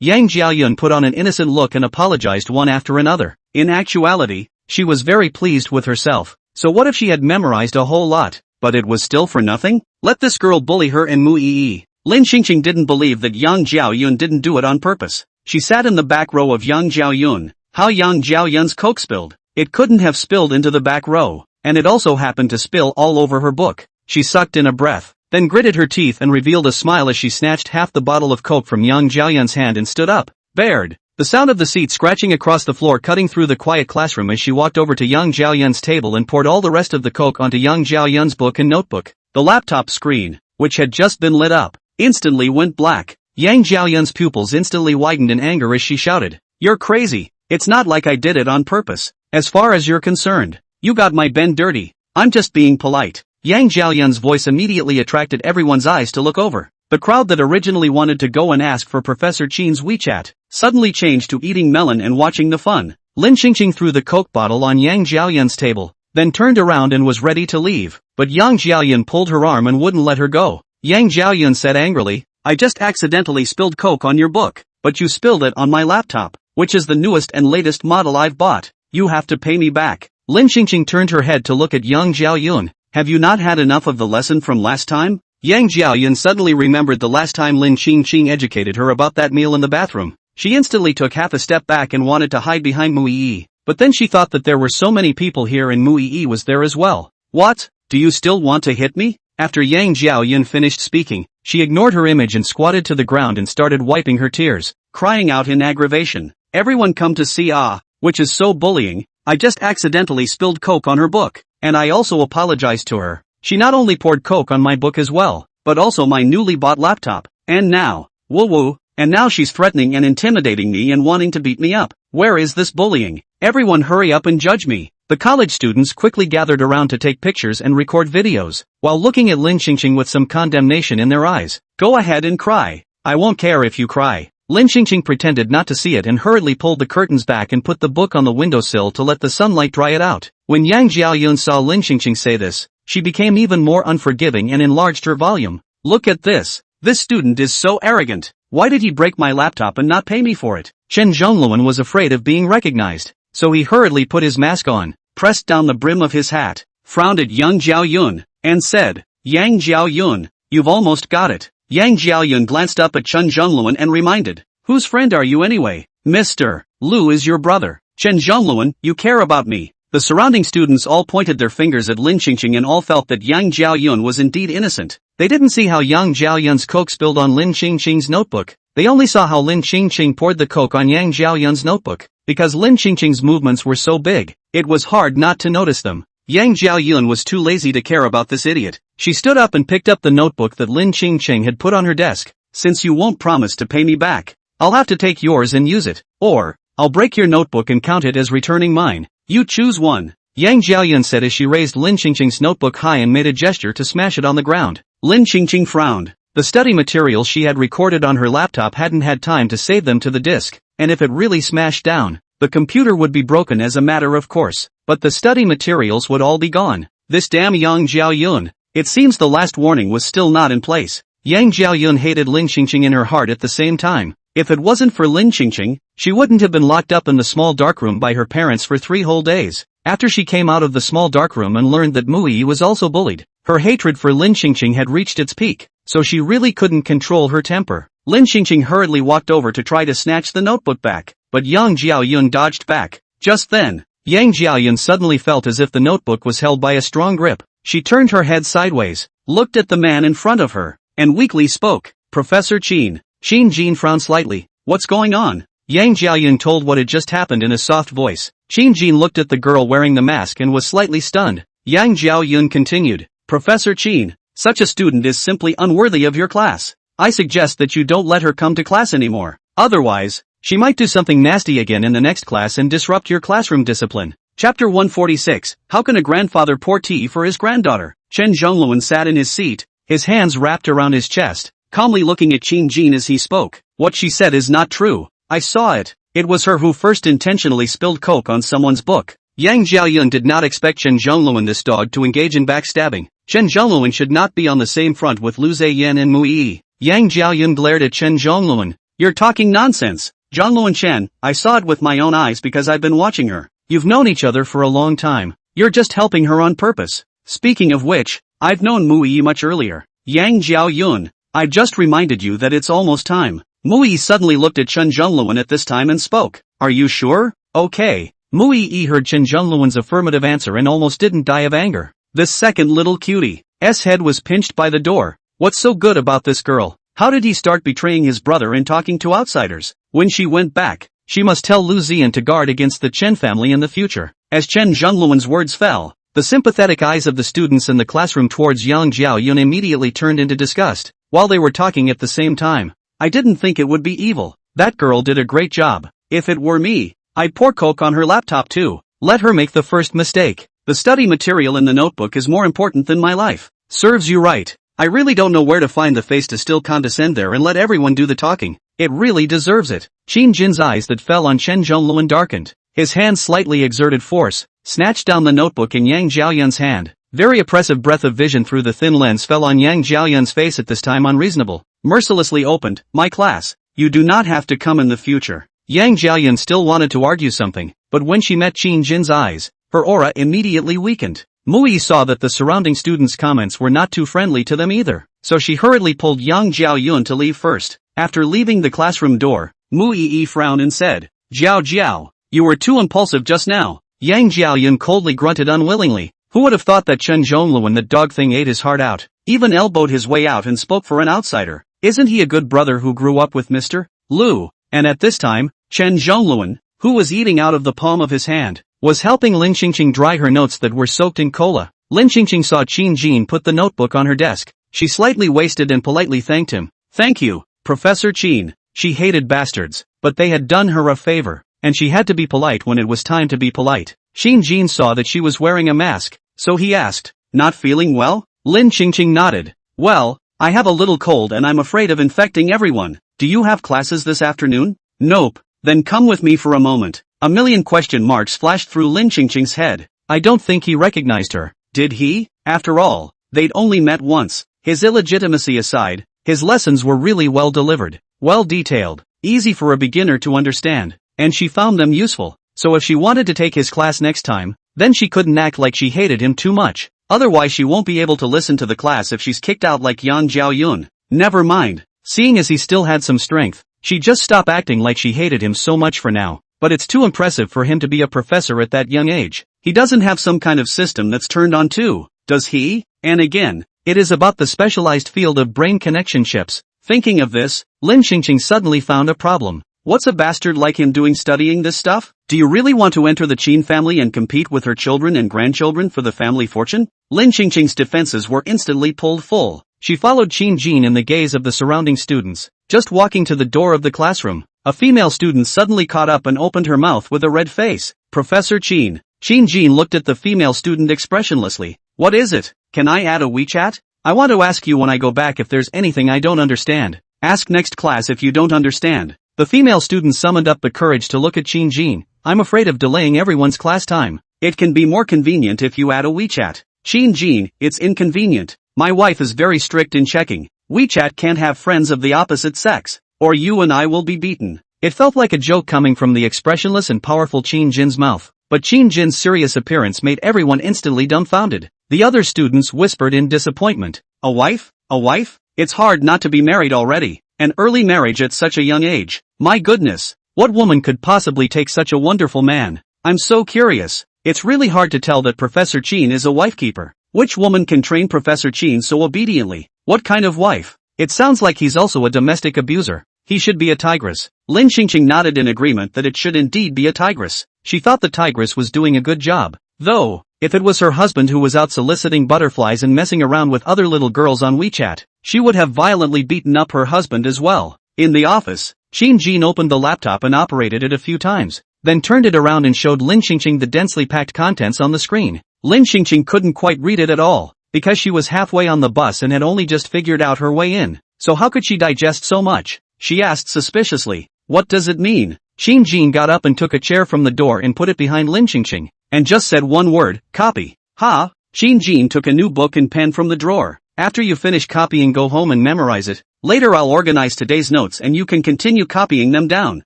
Yang Jiaoyun put on an innocent look and apologized one after another. In actuality, she was very pleased with herself. So what if she had memorized a whole lot, but it was still for nothing? Let this girl bully her and Mui. Lin Qingqing didn't believe that Yang Jiaoyun didn't do it on purpose. She sat in the back row of Yang Jiaoyun. How Yang Jiaoyun's coke spilled. It couldn't have spilled into the back row, and it also happened to spill all over her book. She sucked in a breath, then gritted her teeth and revealed a smile as she snatched half the bottle of coke from Yang Jiaoyun's hand and stood up, bared. The sound of the seat scratching across the floor cutting through the quiet classroom as she walked over to Yang Jiaoyun's table and poured all the rest of the coke onto Yang Jiaoyun's book and notebook. The laptop screen, which had just been lit up, instantly went black. Yang Jiaoyun's pupils instantly widened in anger as she shouted, "You're crazy. It's not like I did it on purpose. As far as you're concerned, you got my pen dirty. I'm just being polite." Yang Jiaoyun's voice immediately attracted everyone's eyes to look over. The crowd that originally wanted to go and ask for Professor Qin's WeChat suddenly changed to eating melon and watching the fun. Lin Qingqing threw the coke bottle on Yang Jiaoyun's table, then turned around and was ready to leave. But Yang Jiaoyun pulled her arm and wouldn't let her go. Yang Jiaoyun said angrily, "I just accidentally spilled coke on your book, but you spilled it on my laptop, which is the newest and latest model I've bought. You have to pay me back." Lin Qingqing turned her head to look at Yang Jiaoyun. "Have you not had enough of the lesson from last time?" Yang Jiaoyun suddenly remembered the last time Lin Qingqing educated her about that meal in the bathroom. She instantly took half a step back and wanted to hide behind Mui, but then she thought that there were so many people here and Mui was there as well. "What? Do you still want to hit me?" After Yang Jiaoyun finished speaking, she ignored her image and squatted to the ground and started wiping her tears, crying out in aggravation, "Everyone come to see which is so bullying. I just accidentally spilled coke on her book, and I also apologized to her. She not only poured coke on my book as well, but also my newly bought laptop, and now, woo, and now she's threatening and intimidating me and wanting to beat me up. Where is this bullying? Everyone hurry up and judge me." The college students quickly gathered around to take pictures and record videos, while looking at Lin Qingqing with some condemnation in their eyes. Go ahead and cry. I won't care if you cry. Lin Qingqing pretended not to see it and hurriedly pulled the curtains back and put the book on the windowsill to let the sunlight dry it out. When Yang Jiaoyun saw Lin Qingqing say this, she became even more unforgiving and enlarged her volume. Look at this. This student is so arrogant. Why did he break my laptop and not pay me for it? Chen Zhongluan was afraid of being recognized, so he hurriedly put his mask on, pressed down the brim of his hat, frowned at Yang Jiaoyun, and said, Yang Jiaoyun, you've almost got it. Yang Jiaoyun glanced up at Chen Zhongluan and reminded, whose friend are you anyway? Mr. Lu is your brother. Chen Zhongluan, you care about me. The surrounding students all pointed their fingers at Lin Qingqing and all felt that Yang Jiaoyun was indeed innocent. They didn't see how Yang Jiaoyun's coke spilled on Lin Qingqing's notebook. They only saw how Lin Qingqing poured the coke on Yang Jiaoyun's notebook. Because Lin Qingqing's movements were so big, it was hard not to notice them. Yang Jiaoyun was too lazy to care about this idiot. She stood up and picked up the notebook that Lin Qingqing had put on her desk. Since you won't promise to pay me back, I'll have to take yours and use it. Or, I'll break your notebook and count it as returning mine. You choose one. Yang Jiaoyun said as she raised Lin Qingqing's notebook high and made a gesture to smash it on the ground. Lin Qingqing frowned. The study materials she had recorded on her laptop hadn't had time to save them to the disk, and if it really smashed down, the computer would be broken as a matter of course. But the study materials would all be gone. This damn Yang Jiaoyun. It seems the last warning was still not in place. Yang Jiaoyun hated Lin Qingqing in her heart at the same time. If it wasn't for Lin Qingqing, she wouldn't have been locked up in the small darkroom by her parents for 3 whole days. After she came out of the small darkroom and learned that Mu Yi was also bullied, her hatred for Lin Qingqing had reached its peak, so she really couldn't control her temper. Lin Qingqing hurriedly walked over to try to snatch the notebook back, but Yang Jiaoyun dodged back. Just then, Yang Jiaoyun suddenly felt as if the notebook was held by a strong grip. She turned her head sideways, looked at the man in front of her, and weakly spoke, Professor Qin. Qin Jin frowned slightly. What's going on? Yang Jiaoyun told what had just happened in a soft voice. Qin Jin looked at the girl wearing the mask and was slightly stunned. Yang Jiaoyun continued, Professor Qin, such a student is simply unworthy of your class. I suggest that you don't let her come to class anymore. Otherwise, she might do something nasty again in the next class and disrupt your classroom discipline. Chapter 146, How can a grandfather pour tea for his granddaughter? Chen Zhongluan sat in his seat, his hands wrapped around his chest, calmly looking at Qin Jin as he spoke. What she said is not true. I saw it. It was her who first intentionally spilled coke on someone's book. Yang Jiaoyun did not expect Chen Zhongluan, this dog, to engage in backstabbing. Chen Zhongluan should not be on the same front with Lu Zheyan and Mu Yi. Yang Jiaoyun glared at Chen Zhongluan. You're talking nonsense. Zhongluan Chen, I saw it with my own eyes because I've been watching her. You've known each other for a long time. You're just helping her on purpose. Speaking of which, I've known Mu Yi much earlier. Yang Jiaoyun, I just reminded you that it's almost time. Mu Yi suddenly looked at Chen Zhongluan at this time and spoke. Are you sure? Okay. Mu Yi heard Chen Zhongluan's affirmative answer and almost didn't die of anger. This second little cutie's head was pinched by the door. What's so good about this girl? How did he start betraying his brother and talking to outsiders? When she went back, she must tell Lu Ziyan to guard against the Chen family in the future. As Chen Zhongluan's words fell, the sympathetic eyes of the students in the classroom towards Yang Jiaoyun immediately turned into disgust, while they were talking at the same time. I didn't think it would be evil. That girl did a great job. If it were me, I'd pour coke on her laptop too. Let her make the first mistake. The study material in the notebook is more important than my life. Serves you right. I really don't know where to find the face to still condescend there and let everyone do the talking. It really deserves it. Qin Jin's eyes that fell on Chen Zhongluan darkened. His hand slightly exerted force, snatched down the notebook in Yang Jiaoyun's hand. Very oppressive breath of vision through the thin lens fell on Yang Jiaoyun's face at this time, unreasonable, mercilessly opened. My class, you do not have to come in the future. Yang Jiaoyun still wanted to argue something, but when she met Qin Jin's eyes, her aura immediately weakened. Mu Yi saw that the surrounding students' comments were not too friendly to them either, so she hurriedly pulled Yang Jiaoyun to leave first. After leaving the classroom door, Mu Yi frowned and said, Jiao, you were too impulsive just now. Yang Jiaoyun coldly grunted unwillingly. Who would have thought that Chen Zhongluan, that dog thing, ate his heart out, even elbowed his way out and spoke for an outsider. Isn't he a good brother who grew up with Mr. Lu? And at this time, Chen Zhongluan, who was eating out of the palm of his hand, was helping Lin Qingqing dry her notes that were soaked in cola. Lin Qingqing saw Qin Jin put the notebook on her desk. She slightly wasted and politely thanked him. Thank you, Professor Qin. She hated bastards, but they had done her a favor, and she had to be polite when it was time to be polite. Xin Jin saw that she was wearing a mask, so he asked, "Not feeling well?" Lin Qingqing nodded. "Well, I have a little cold and I'm afraid of infecting everyone. Do you have classes this afternoon?" "Nope." "Then come with me for a moment." A million question marks flashed through Lin Qingqing's head. I don't think he recognized her. Did he? After all, they'd only met once. His illegitimacy aside, his lessons were really well delivered, well detailed, easy for a beginner to understand, and she found them useful. So if she wanted to take his class next time, then she couldn't act like she hated him too much. Otherwise she won't be able to listen to the class if she's kicked out like Yan Jiaoyun. Never mind. Seeing as he still had some strength, she'd just stop acting like she hated him so much for now. But it's too impressive for him to be a professor at that young age. He doesn't have some kind of system that's turned on too, does he? And again, it is about the specialized field of brain connection chips. Thinking of this, Lin Qingqing suddenly found a problem. What's a bastard like him doing studying this stuff? Do you really want to enter the Qin family and compete with her children and grandchildren for the family fortune? Lin Qingqing's defenses were instantly pulled full. She followed Qin Jin in the gaze of the surrounding students. Just walking to the door of the classroom, a female student suddenly caught up and opened her mouth with a red face. "Professor Qin." Qin Jin looked at the female student expressionlessly. "What is it? Can I add a WeChat? I want to ask you when I go back if there's anything I don't understand. Ask next class if you don't understand." The female student summoned up the courage to look at Qin Jin. "I'm afraid of delaying everyone's class time. It can be more convenient if you add a WeChat." "Qin Jin, it's inconvenient. My wife is very strict in checking. WeChat can't have friends of the opposite sex, or you and I will be beaten." It felt like a joke coming from the expressionless and powerful Qin Jin's mouth, but Qin Jin's serious appearance made everyone instantly dumbfounded. The other students whispered in disappointment. "A wife? A wife? It's hard not to be married already. An early marriage at such a young age. My goodness, what woman could possibly take such a wonderful man? I'm so curious. It's really hard to tell that Professor Qin is a wife-keeper. Which woman can train Professor Qin so obediently? What kind of wife? It sounds like he's also a domestic abuser. He should be a tigress." Lin Qingqing nodded in agreement that it should indeed be a tigress. She thought the tigress was doing a good job. Though, if it was her husband who was out soliciting butterflies and messing around with other little girls on WeChat, she would have violently beaten up her husband as well. In the office, Qin Jin opened the laptop and operated it a few times, then turned it around and showed Lin Qingqing the densely packed contents on the screen. Lin Qingqing couldn't quite read it at all, because she was halfway on the bus and had only just figured out her way in. So how could she digest so much? She asked suspiciously. "What does it mean?" Qin Jin got up and took a chair from the door and put it behind Lin Qingqing, and just said one word, "Copy." "Ha?" Qin Jin took a new book and pen from the drawer. "After you finish copying, go home and memorize it. Later I'll organize today's notes and you can continue copying them down."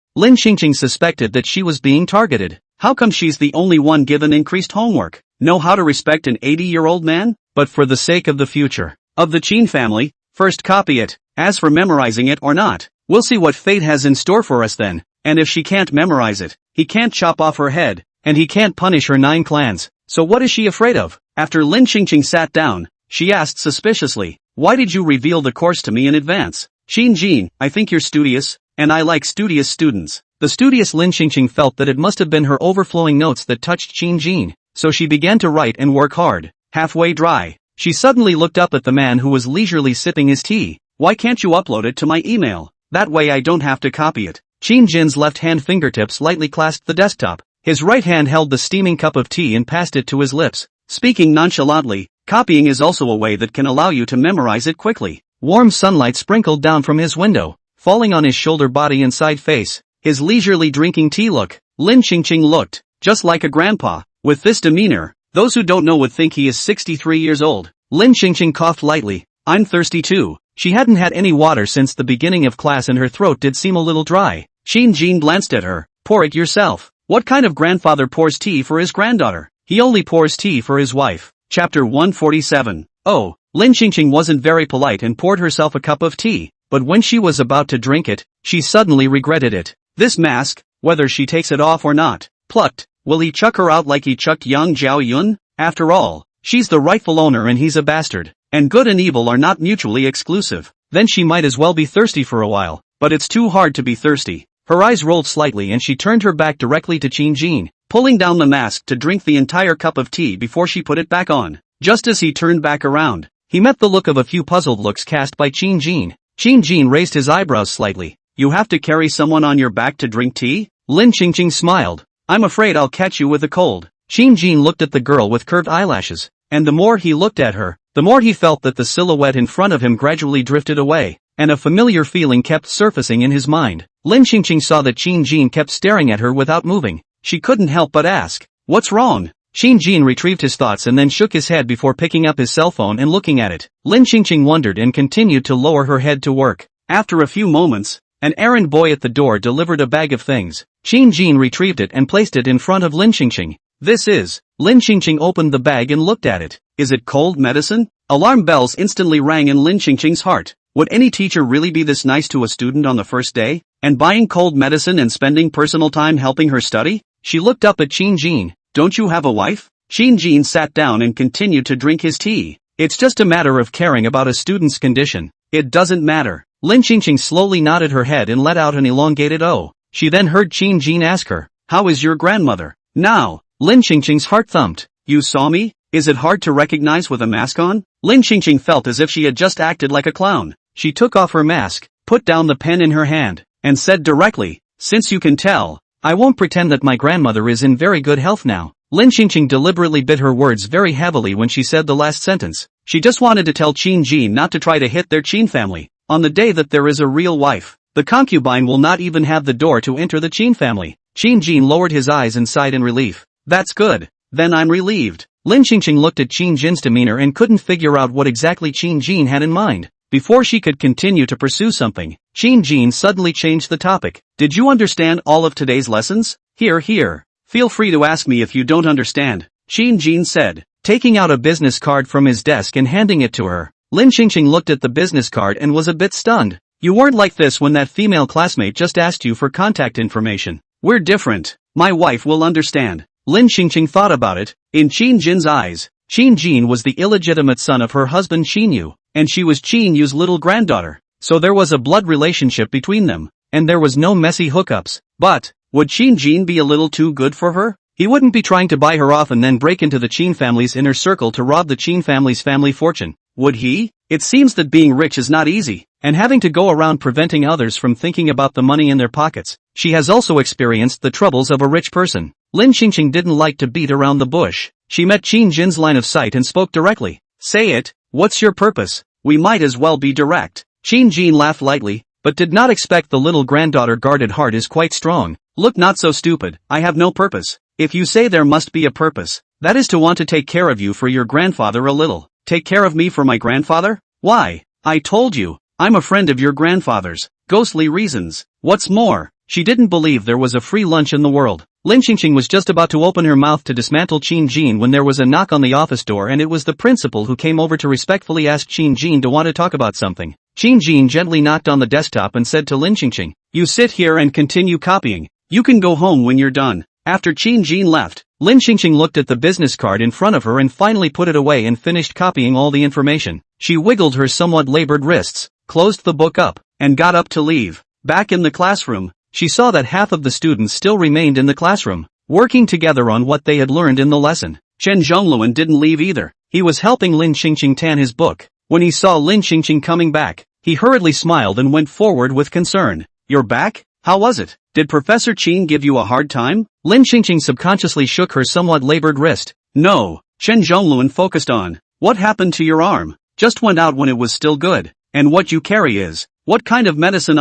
Lin Qingqing suspected that she was being targeted. How come she's the only one given increased homework? Know how to respect an 80-year-old man? But for the sake of the future of the Qin family, first copy it. As for memorizing it or not, we'll see what fate has in store for us then. And if she can't memorize it, he can't chop off her head, and he can't punish her 9 clans. So what is she afraid of? After Lin Qingqing sat down, she asked suspiciously, "Why did you reveal the course to me in advance?" "Qin Jin, I think you're studious, and I like studious students." The studious Lin Qingqing felt that it must have been her overflowing notes that touched Qin Jin, so she began to write and work hard. Halfway dry, she suddenly looked up at the man who was leisurely sipping his tea. "Why can't you upload it to my email? That way I don't have to copy it." Qin Jin's left hand fingertips lightly clasped the desktop. His right hand held the steaming cup of tea and passed it to his lips. Speaking nonchalantly, copying is also a way that can allow you to memorize it quickly. Warm sunlight sprinkled down from his window, falling on his shoulder, body and side face. His leisurely drinking tea look. Lin Qingqing looked just like a grandpa. With this demeanor, those who don't know would think he is 63 years old. Lin Qingqing coughed lightly. "I'm thirsty too." She hadn't had any water since the beginning of class and her throat did seem a little dry. Qin Jin glanced at her. "Pour it yourself." What kind of grandfather pours tea for his granddaughter? He only pours tea for his wife. Chapter 147. Oh, Lin Qingqing wasn't very polite and poured herself a cup of tea, but when she was about to drink it, she suddenly regretted it. This mask, whether she takes it off or not, plucked, will he chuck her out like he chucked Yang Jiaoyun? After all, she's the rightful owner and he's a bastard. And good and evil are not mutually exclusive. Then she might as well be thirsty for a while. But it's too hard to be thirsty. Her eyes rolled slightly and she turned her back directly to Qin Jin, pulling down the mask to drink the entire cup of tea before she put it back on. Just as he turned back around, he met the look of a few puzzled looks cast by Qin Jin. Qin Jin raised his eyebrows slightly. "You have to carry someone on your back to drink tea?" Lin Qingqing smiled. "I'm afraid I'll catch you with a cold." Qin Jin looked at the girl with curved eyelashes, and the more he looked at her, the more he felt that the silhouette in front of him gradually drifted away, and a familiar feeling kept surfacing in his mind. Lin Qingqing saw that Qin Jin kept staring at her without moving. She couldn't help but ask, "What's wrong?" Qin Jin retrieved his thoughts and then shook his head before picking up his cell phone and looking at it. Lin Qingqing wondered and continued to lower her head to work. After a few moments, an errand boy at the door delivered a bag of things. Qin Jin retrieved it and placed it in front of Lin Qingqing. "This is..." Lin Qingqing opened the bag and looked at it. "Is it cold medicine?" Alarm bells instantly rang in Lin Qingqing's heart. Would any teacher really be this nice to a student on the first day? And buying cold medicine and spending personal time helping her study? She looked up at Qin Jin. "Don't you have a wife?" Qin Jin sat down and continued to drink his tea. "It's just a matter of caring about a student's condition. It doesn't matter." Lin Qingqing slowly nodded her head and let out an elongated "oh." She then heard Qin Jin ask her, "How is your grandmother now?" Lin Qingqing's heart thumped. "You saw me? Is it hard to recognize with a mask on?" Lin Qingqing felt as if she had just acted like a clown. She took off her mask, put down the pen in her hand, and said directly, "Since you can tell, I won't pretend that my grandmother is in very good health now." Lin Qingqing deliberately bit her words very heavily when she said the last sentence. She just wanted to tell Qin Jin not to try to hit their Qin family. On the day that there is a real wife, the concubine will not even have the door to enter the Qin family. Qin Jin lowered his eyes and sighed in relief. "That's good. Then I'm relieved." Lin Qingqing looked at Qin Jin's demeanor and couldn't figure out what exactly Qin Jin had in mind. Before she could continue to pursue something, Qin Jin suddenly changed the topic. "Did you understand all of today's lessons?" Here. Feel free to ask me if you don't understand," Qin Jin said, taking out a business card from his desk and handing it to her. Lin Qingqing looked at the business card and was a bit stunned. "You weren't like this when that female classmate just asked you for contact information. We're different. My wife will understand." Lin Qingqing thought about it. In Qin Jin's eyes, Qin Jin was the illegitimate son of her husband Qin Yu, and she was Qin Yu's little granddaughter. So there was a blood relationship between them, and there was no messy hookups. But, would Qin Jin be a little too good for her? He wouldn't be trying to buy her off and then break into the Qin family's inner circle to rob the Qin family's family fortune, would he? It seems that being rich is not easy, and having to go around preventing others from thinking about the money in their pockets. She has also experienced the troubles of a rich person. Lin Qingqing didn't like to beat around the bush. She met Qin Jin's line of sight and spoke directly. "Say it, what's your purpose? We might as well be direct." Qin Jin laughed lightly, but did not expect the little granddaughter guarded heart is quite strong. "Look, not so stupid. I have no purpose. If you say there must be a purpose, that is to want to take care of you for your grandfather a little." "Take care of me for my grandfather? Why? I told you, I'm a friend of your grandfather's." "Ghostly reasons. What's more, she didn't believe there was a free lunch in the world." Lin Qingqing was just about to open her mouth to dismantle Qin Jin when there was a knock on the office door, and it was the principal who came over to respectfully ask Qin Jin to want to talk about something. Qin Jin gently knocked on the desktop and said to Lin Qingqing, "You sit here and continue copying. You can go home when you're done." After Qin Jin left, Lin Qingqing looked at the business card in front of her and finally put it away and finished copying all the information. She wiggled her somewhat labored wrists, closed the book up, and got up to leave. Back in the classroom, she saw that half of the students still remained in the classroom, working together on what they had learned in the lesson. Chen Zhongluan didn't leave either. He was helping Lin Qingqing tan his book. When he saw Lin Qingqing coming back, he hurriedly smiled and went forward with concern. "You're back? How was it? Did Professor Qin give you a hard time?" Lin Qingqing subconsciously shook her somewhat labored wrist. "No," Chen Zhongluan focused on. "What happened to your arm? Just went out when it was still good. And what you carry is, what kind of medicine?"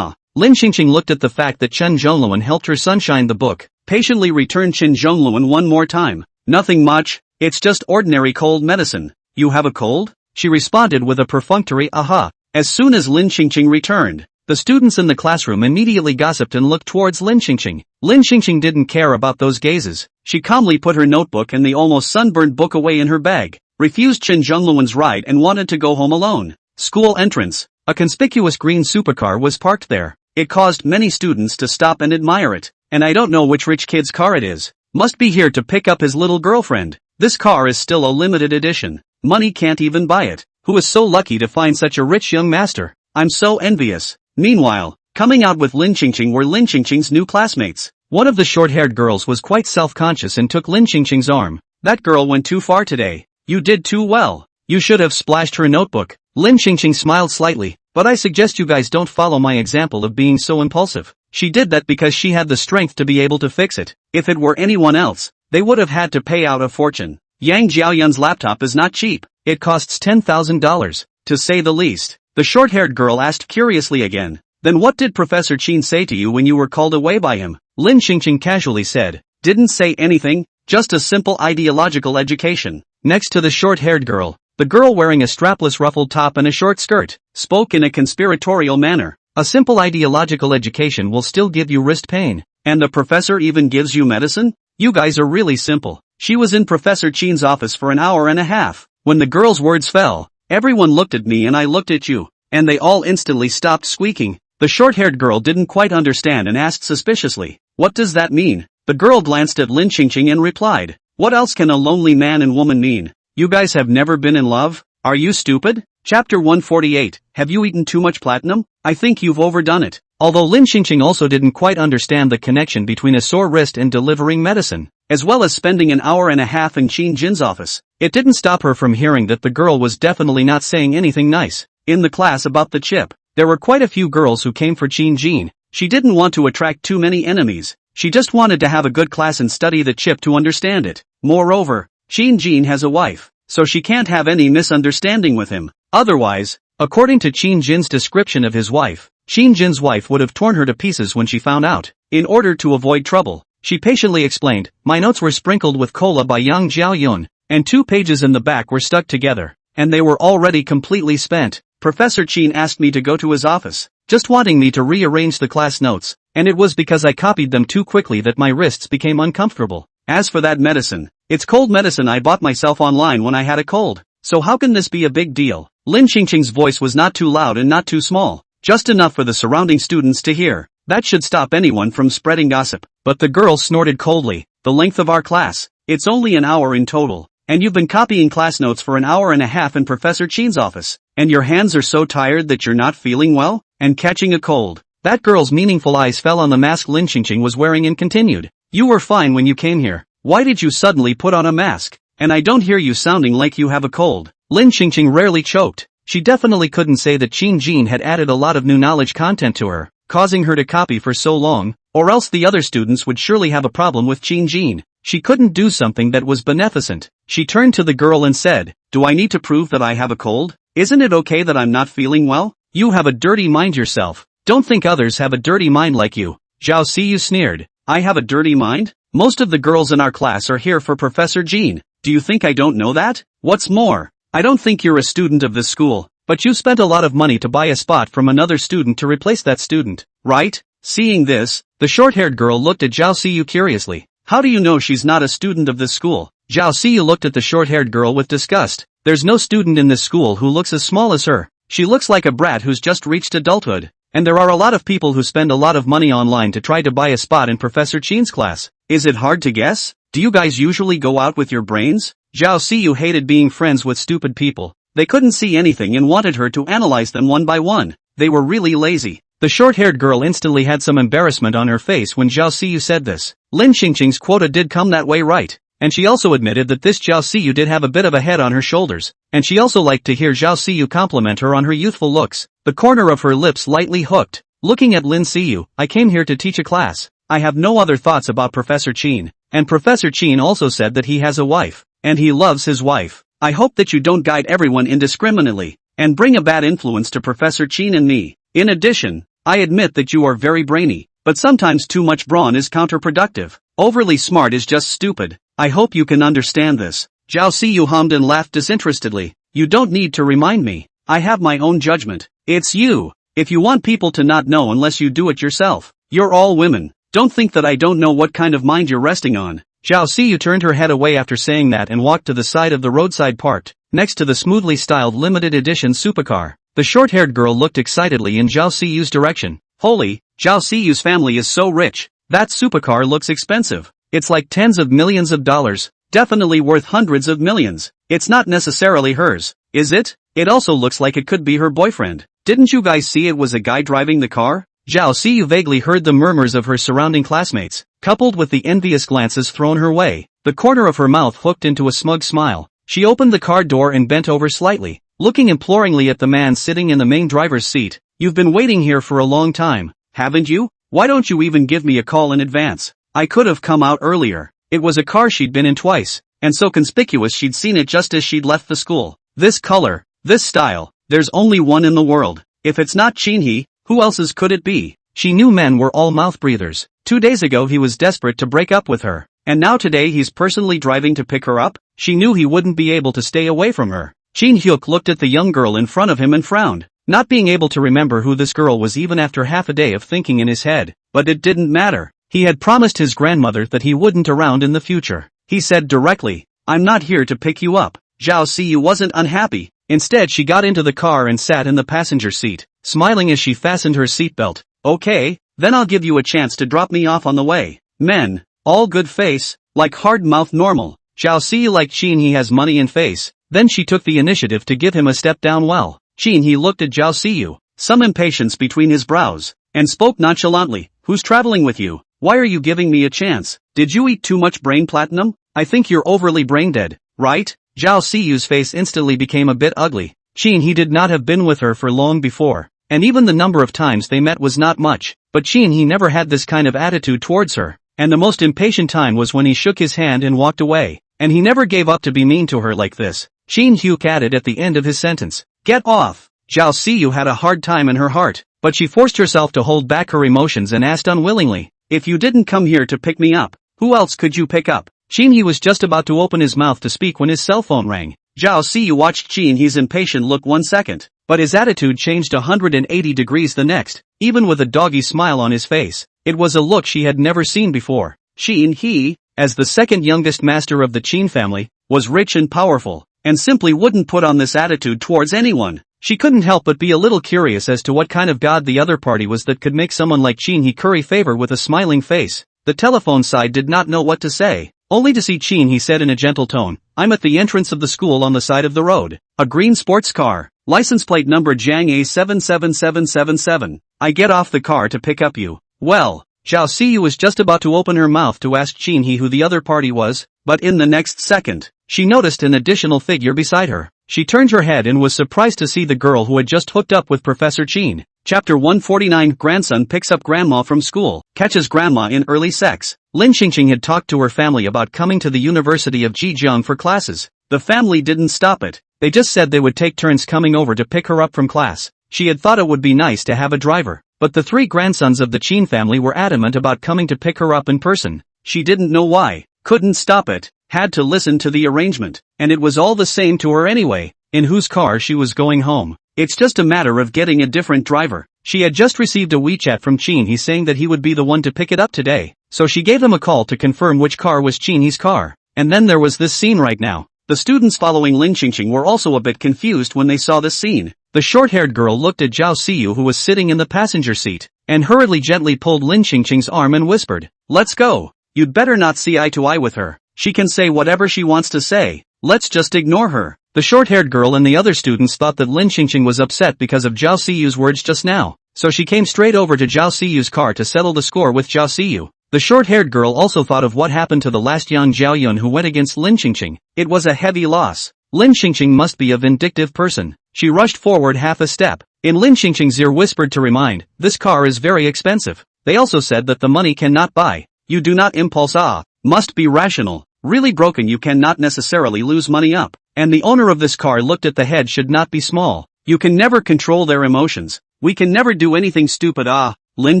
Lin Qingqing looked at the fact that Chen Zhongluan helped her sunshine the book, patiently returned Chen Zhongluan one more time. "Nothing much, it's just ordinary cold medicine." "You have a cold?" she responded with a perfunctory aha. As soon as Lin Qingqing returned, the students in the classroom immediately gossiped and looked towards Lin Qingqing. Lin Qingqing didn't care about those gazes. She calmly put her notebook and the almost sunburned book away in her bag, refused Chen Zhongluan's ride and wanted to go home alone. School entrance. A conspicuous green supercar was parked there. It caused many students to stop and admire it. "And I don't know which rich kid's car it is. Must be here to pick up his little girlfriend. This car is still a limited edition. Money can't even buy it. Who is so lucky to find such a rich young master? I'm so envious." Meanwhile, coming out with Lin Qingqing were Lin Qingqing's new classmates. One of the short-haired girls was quite self-conscious and took Lin Qingqing's arm. "That girl went too far today. You did too well. You should have splashed her notebook." Lin Qingqing smiled slightly. "But I suggest you guys don't follow my example of being so impulsive. She did that because she had the strength to be able to fix it. If it were anyone else, they would have had to pay out a fortune. Yang Jiaoyun's laptop is not cheap. It costs $10,000, to say the least. The short-haired girl asked curiously again. Then what did Professor Qin say to you when you were called away by him? Lin Xingqing casually said. Didn't say anything, just a simple ideological education. Next to the short-haired girl, the girl wearing a strapless ruffled top and a short skirt, spoke in a conspiratorial manner. A simple ideological education will still give you wrist pain. And the professor even gives you medicine? You guys are really simple. She was in Professor Qin's office for an hour and a half. When the girl's words fell, everyone looked at me and I looked at you, and they all instantly stopped squeaking. The short-haired girl didn't quite understand and asked suspiciously, what does that mean? The girl glanced at Lin Xingqing and replied, what else can a lonely man and woman mean? You guys have never been in love? Are you stupid? Chapter 148, have you eaten too much platinum? I think you've overdone it. Although Lin Xingqing also didn't quite understand the connection between a sore wrist and delivering medicine, as well as spending an hour and a half in Qin Jin's office, it didn't stop her from hearing that the girl was definitely not saying anything nice. In the class about the chip, there were quite a few girls who came for Qin Jin. She didn't want to attract too many enemies. She just wanted to have a good class and study the chip to understand it. Moreover, Qin Jin has a wife, so she can't have any misunderstanding with him. Otherwise, according to Qin Jin's description of his wife, Qin Jin's wife would have torn her to pieces when she found out. In order to avoid trouble, she patiently explained, my notes were sprinkled with cola by Yang Jiaoyun, and 2 pages in the back were stuck together, and they were already completely spent. Professor Qin asked me to go to his office, just wanting me to rearrange the class notes, and it was because I copied them too quickly that my wrists became uncomfortable. As for that medicine, it's cold medicine I bought myself online when I had a cold, so how can this be a big deal? Lin Xingqing's voice was not too loud and not too small, just enough for the surrounding students to hear. That should stop anyone from spreading gossip. But the girl snorted coldly, the length of our class, it's only an hour in total, and you've been copying class notes for an hour and a half in Professor Qin's office, and your hands are so tired that you're not feeling well, and catching a cold. That girl's meaningful eyes fell on the mask Lin Xingqing was wearing and continued. You were fine when you came here. Why did you suddenly put on a mask? And I don't hear you sounding like you have a cold. Lin Xingqing rarely choked. She definitely couldn't say that Qin Jin had added a lot of new knowledge content to her, causing her to copy for so long, or else the other students would surely have a problem with Qin Jin. She couldn't do something that was beneficent. She turned to the girl and said, do I need to prove that I have a cold? Isn't it okay that I'm not feeling well? You have a dirty mind yourself. Don't think others have a dirty mind like you. Zhao Siyu sneered. I have a dirty mind? Most of the girls in our class are here for Professor Jin. Do you think I don't know that? What's more, I don't think you're a student of this school, but you spent a lot of money to buy a spot from another student to replace that student, right? Seeing this, the short-haired girl looked at Zhao Siyu curiously. How do you know she's not a student of this school? Zhao Siyu looked at the short-haired girl with disgust. There's no student in this school who looks as small as her. She looks like a brat who's just reached adulthood. And there are a lot of people who spend a lot of money online to try to buy a spot in Professor Qin's class. Is it hard to guess? Do you guys usually go out with your brains? Zhao Siyu hated being friends with stupid people. They couldn't see anything and wanted her to analyze them one by one. They were really lazy. The short-haired girl instantly had some embarrassment on her face when Zhao Siyu said this. Lin Xingqing's quota did come that way, right? And she also admitted that this Zhao Siyu did have a bit of a head on her shoulders, and she also liked to hear Zhao Siyu compliment her on her youthful looks. The corner of her lips lightly hooked. Looking at Lin Siyu, I came here to teach a class. I have no other thoughts about Professor Qin, and Professor Qin also said that he has a wife, and he loves his wife. I hope that you don't guide everyone indiscriminately, and bring a bad influence to Professor Qin and me. In addition, I admit that you are very brainy, but sometimes too much brawn is counterproductive. Overly smart is just stupid. I hope you can understand this. Zhao Siyu hummed and laughed disinterestedly. You don't need to remind me. I have my own judgment. It's you. If you want people to not know unless you do it yourself. You're all women. Don't think that I don't know what kind of mind you're resting on. Zhao Siyu turned her head away after saying that and walked to the side of the roadside parked, next to the smoothly styled limited edition supercar. The short-haired girl looked excitedly in Zhao Siyu's direction. Holy, Zhao Siyu's family is so rich. That supercar looks expensive. It's like tens of millions of dollars. Definitely worth hundreds of millions. It's not necessarily hers, is it? It also looks like it could be her boyfriend. Didn't you guys see it was a guy driving the car? Zhao Siyu vaguely heard the murmurs of her surrounding classmates, coupled with the envious glances thrown her way. The corner of her mouth hooked into a smug smile. She opened the car door and bent over slightly, looking imploringly at the man sitting in the main driver's seat. You've been waiting here for a long time, haven't you? Why don't you even give me a call in advance? I could have come out earlier. It was a car she'd been in twice, and so conspicuous she'd seen it just as she'd left the school. This color, this style, there's only one in the world. If it's not Chin-hee, who else's could it be? She knew men were all mouth breathers. 2 days ago he was desperate to break up with her, and now today he's personally driving to pick her up? She knew he wouldn't be able to stay away from her. Jin Hyuk looked at the young girl in front of him and frowned, not being able to remember who this girl was even after half a day of thinking in his head. But it didn't matter. He had promised his grandmother that he wouldn't around in the future. He said directly, "I'm not here to pick you up." Zhao Siyu wasn't unhappy. Instead she got into the car and sat in the passenger seat, smiling as she fastened her seatbelt. "Okay, then I'll give you a chance to drop me off on the way." Men, all good face, like hard mouth normal. Zhao Siyu like Chin he has money in face. Then she took the initiative to give him a step down well. Chin he looked at Zhao Siyu, some impatience between his brows, and spoke nonchalantly, "Who's traveling with you? Why are you giving me a chance? Did you eat too much brain platinum? I think you're overly brain dead, right?" Zhao Siyu's face instantly became a bit ugly. Chin he did not have been with her for long before, and even the number of times they met was not much, but Chin he never had this kind of attitude towards her, and the most impatient time was when he shook his hand and walked away, and he never gave up to be mean to her like this. Shin Hyuk added at the end of his sentence, "Get off." Zhao Siyu had a hard time in her heart, but she forced herself to hold back her emotions and asked unwillingly, "If you didn't come here to pick me up, who else could you pick up?" Chin He was just about to open his mouth to speak when his cell phone rang. Zhao Siyu watched Chin He's impatient look 1 second, but his attitude changed 180 degrees the next, even with a doggy smile on his face. It was a look she had never seen before. Chin He, as the second youngest master of the Chin family, was rich and powerful, and simply wouldn't put on this attitude towards anyone. She couldn't help but be a little curious as to what kind of god the other party was that could make someone like Chin He curry favor with a smiling face. The telephone side did not know what to say, only to see Chin He said in a gentle tone, "I'm at the entrance of the school on the side of the road. A green sports car, license plate number Jiang A77777. I get off the car to pick up you." Well, Zhao Siyu was just about to open her mouth to ask Chin He who the other party was, but in the next second, she noticed an additional figure beside her. She turned her head and was surprised to see the girl who had just hooked up with Professor Chin. Chapter 149 Grandson picks up grandma from school, catches grandma in early sex. Lin Qingqing had talked to her family about coming to the University of Zhejiang for classes. The family didn't stop it. They just said they would take turns coming over to pick her up from class. She had thought it would be nice to have a driver, but the 3 grandsons of the Chin family were adamant about coming to pick her up in person. She didn't know why, couldn't stop it, had to listen to the arrangement, and it was all the same to her anyway, in whose car she was going home. It's just a matter of getting a different driver. She had just received a WeChat from Chin He saying that he would be the one to pick it up today, so she gave him a call to confirm which car was Chin He's car. And then there was this scene right now. The students following Lin Qingqing were also a bit confused when they saw this scene. The short-haired girl looked at Zhao Siyu who was sitting in the passenger seat, and hurriedly gently pulled Lin Qingqing's arm and whispered, "Let's go. You'd better not see eye to eye with her. She can say whatever she wants to say. Let's just ignore her." The short-haired girl and the other students thought that Lin Qingqing was upset because of Zhao Siyu's words just now, so she came straight over to Zhao Siyu's car to settle the score with Zhao Siyu. The short-haired girl also thought of what happened to the last young Zhao Yun who went against Lin Qingqing. It was a heavy loss. Lin Qingqing must be a vindictive person. She rushed forward half a step. In Lin Qingqing's ear whispered to remind, "This car is very expensive." They also said that the money cannot buy. You do not impulse must be rational. Really broken you cannot necessarily lose money up. And the owner of this car looked at the head should not be small. You can never control their emotions. We can never do anything stupid Lin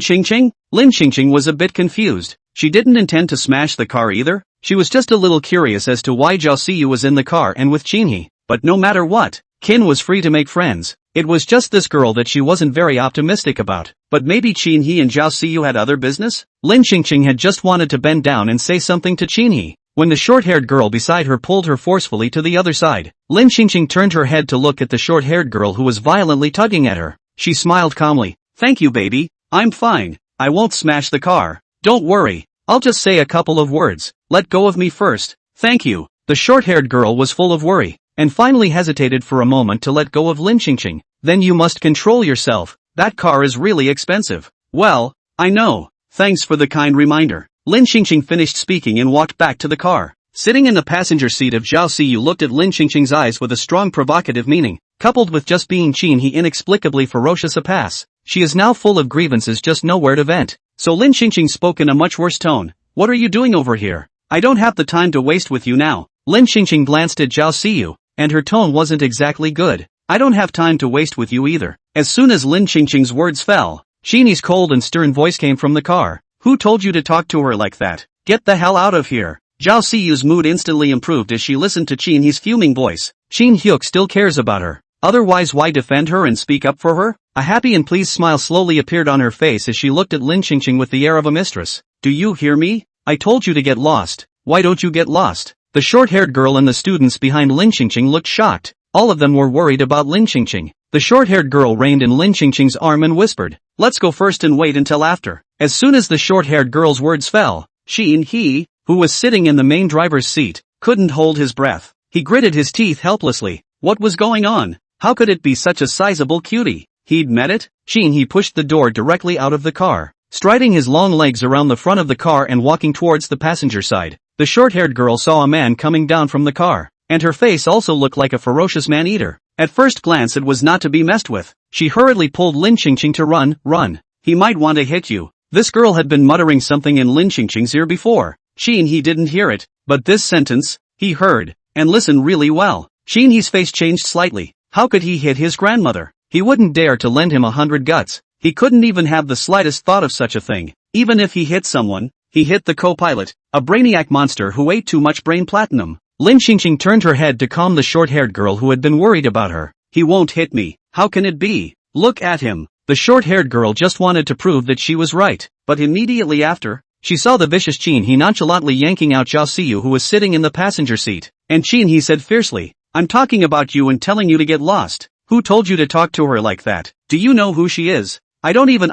Qingqing? Lin Qingqing was a bit confused. She didn't intend to smash the car either. She was just a little curious as to why Zhao Siyu was in the car and with Chin He. But no matter what, Qin was free to make friends. It was just this girl that she wasn't very optimistic about. But maybe Chin He and Zhao Siyu had other business? Lin Qingqing had just wanted to bend down and say something to Chin He, when the short-haired girl beside her pulled her forcefully to the other side. Lin Qingqing turned her head to look at the short-haired girl who was violently tugging at her. She smiled calmly. "Thank you, baby. I'm fine. I won't smash the car. Don't worry. I'll just say a couple of words. Let go of me first. Thank you." The short-haired girl was full of worry, and finally hesitated for a moment to let go of Lin Qingqing. "Then you must control yourself. That car is really expensive." "Well, I know. Thanks for the kind reminder." Lin Qingqing finished speaking and walked back to the car. Sitting in the passenger seat of Zhao Siyu looked at Lin Qingqing's eyes with a strong provocative meaning, coupled with just being Chin He inexplicably ferocious a pass. She is now full of grievances just nowhere to vent. So Lin Qingqing spoke in a much worse tone. "What are you doing over here? I don't have the time to waste with you now. Lin Xingqing glanced at Zhao Siyu, and her tone wasn't exactly good. I don't have time to waste with you either. As soon as Lin Xingqing's words fell, Xinyi's cold and stern voice came from the car. Who told you to talk to her like that? Get the hell out of here. Zhao Siyu's mood instantly improved as she listened to Xinyi's fuming voice. Xin Hyuk still cares about her. Otherwise, why defend her and speak up for her? A happy and pleased smile slowly appeared on her face as she looked at Lin Xingqing with the air of a mistress. Do you hear me? I told you to get lost. Why don't you get lost? The short-haired girl and the students behind Lin Xingqing looked shocked. All of them were worried about Lin Xingqing. The short-haired girl reined in Lin Xingqing's arm and whispered, "Let's go first and wait until after." As soon as the short-haired girl's words fell, He, who was sitting in the main driver's seat, couldn't hold his breath. He gritted his teeth helplessly. What was going on? How could it be such a sizable cutie? He'd met it? He pushed the door directly out of the car, striding his long legs around the front of the car and walking towards the passenger side. The short-haired girl saw a man coming down from the car, and her face also looked like a ferocious man-eater. At first glance it was not to be messed with. She hurriedly pulled Lin Xingqing to run. He might want to hit you. This girl had been muttering something in Lin Xingqing's ear before. He didn't hear it, but this sentence, he heard, and listened really well. He's face changed slightly. How could he hit his grandmother? He wouldn't dare to lend him 100 guts. He couldn't even have the slightest thought of such a thing. Even if he hit someone, he hit the co-pilot, a brainiac monster who ate too much brain platinum. Lin Xingqing turned her head to calm the short-haired girl who had been worried about her. He won't hit me. How can it be? Look at him. The short-haired girl just wanted to prove that she was right, but immediately after, she saw the vicious He nonchalantly yanking out Zhao Siyu who was sitting in the passenger seat. And He said fiercely, "I'm talking about you and telling you to get lost. Who told you to talk to her like that? Do you know who she is? I don't even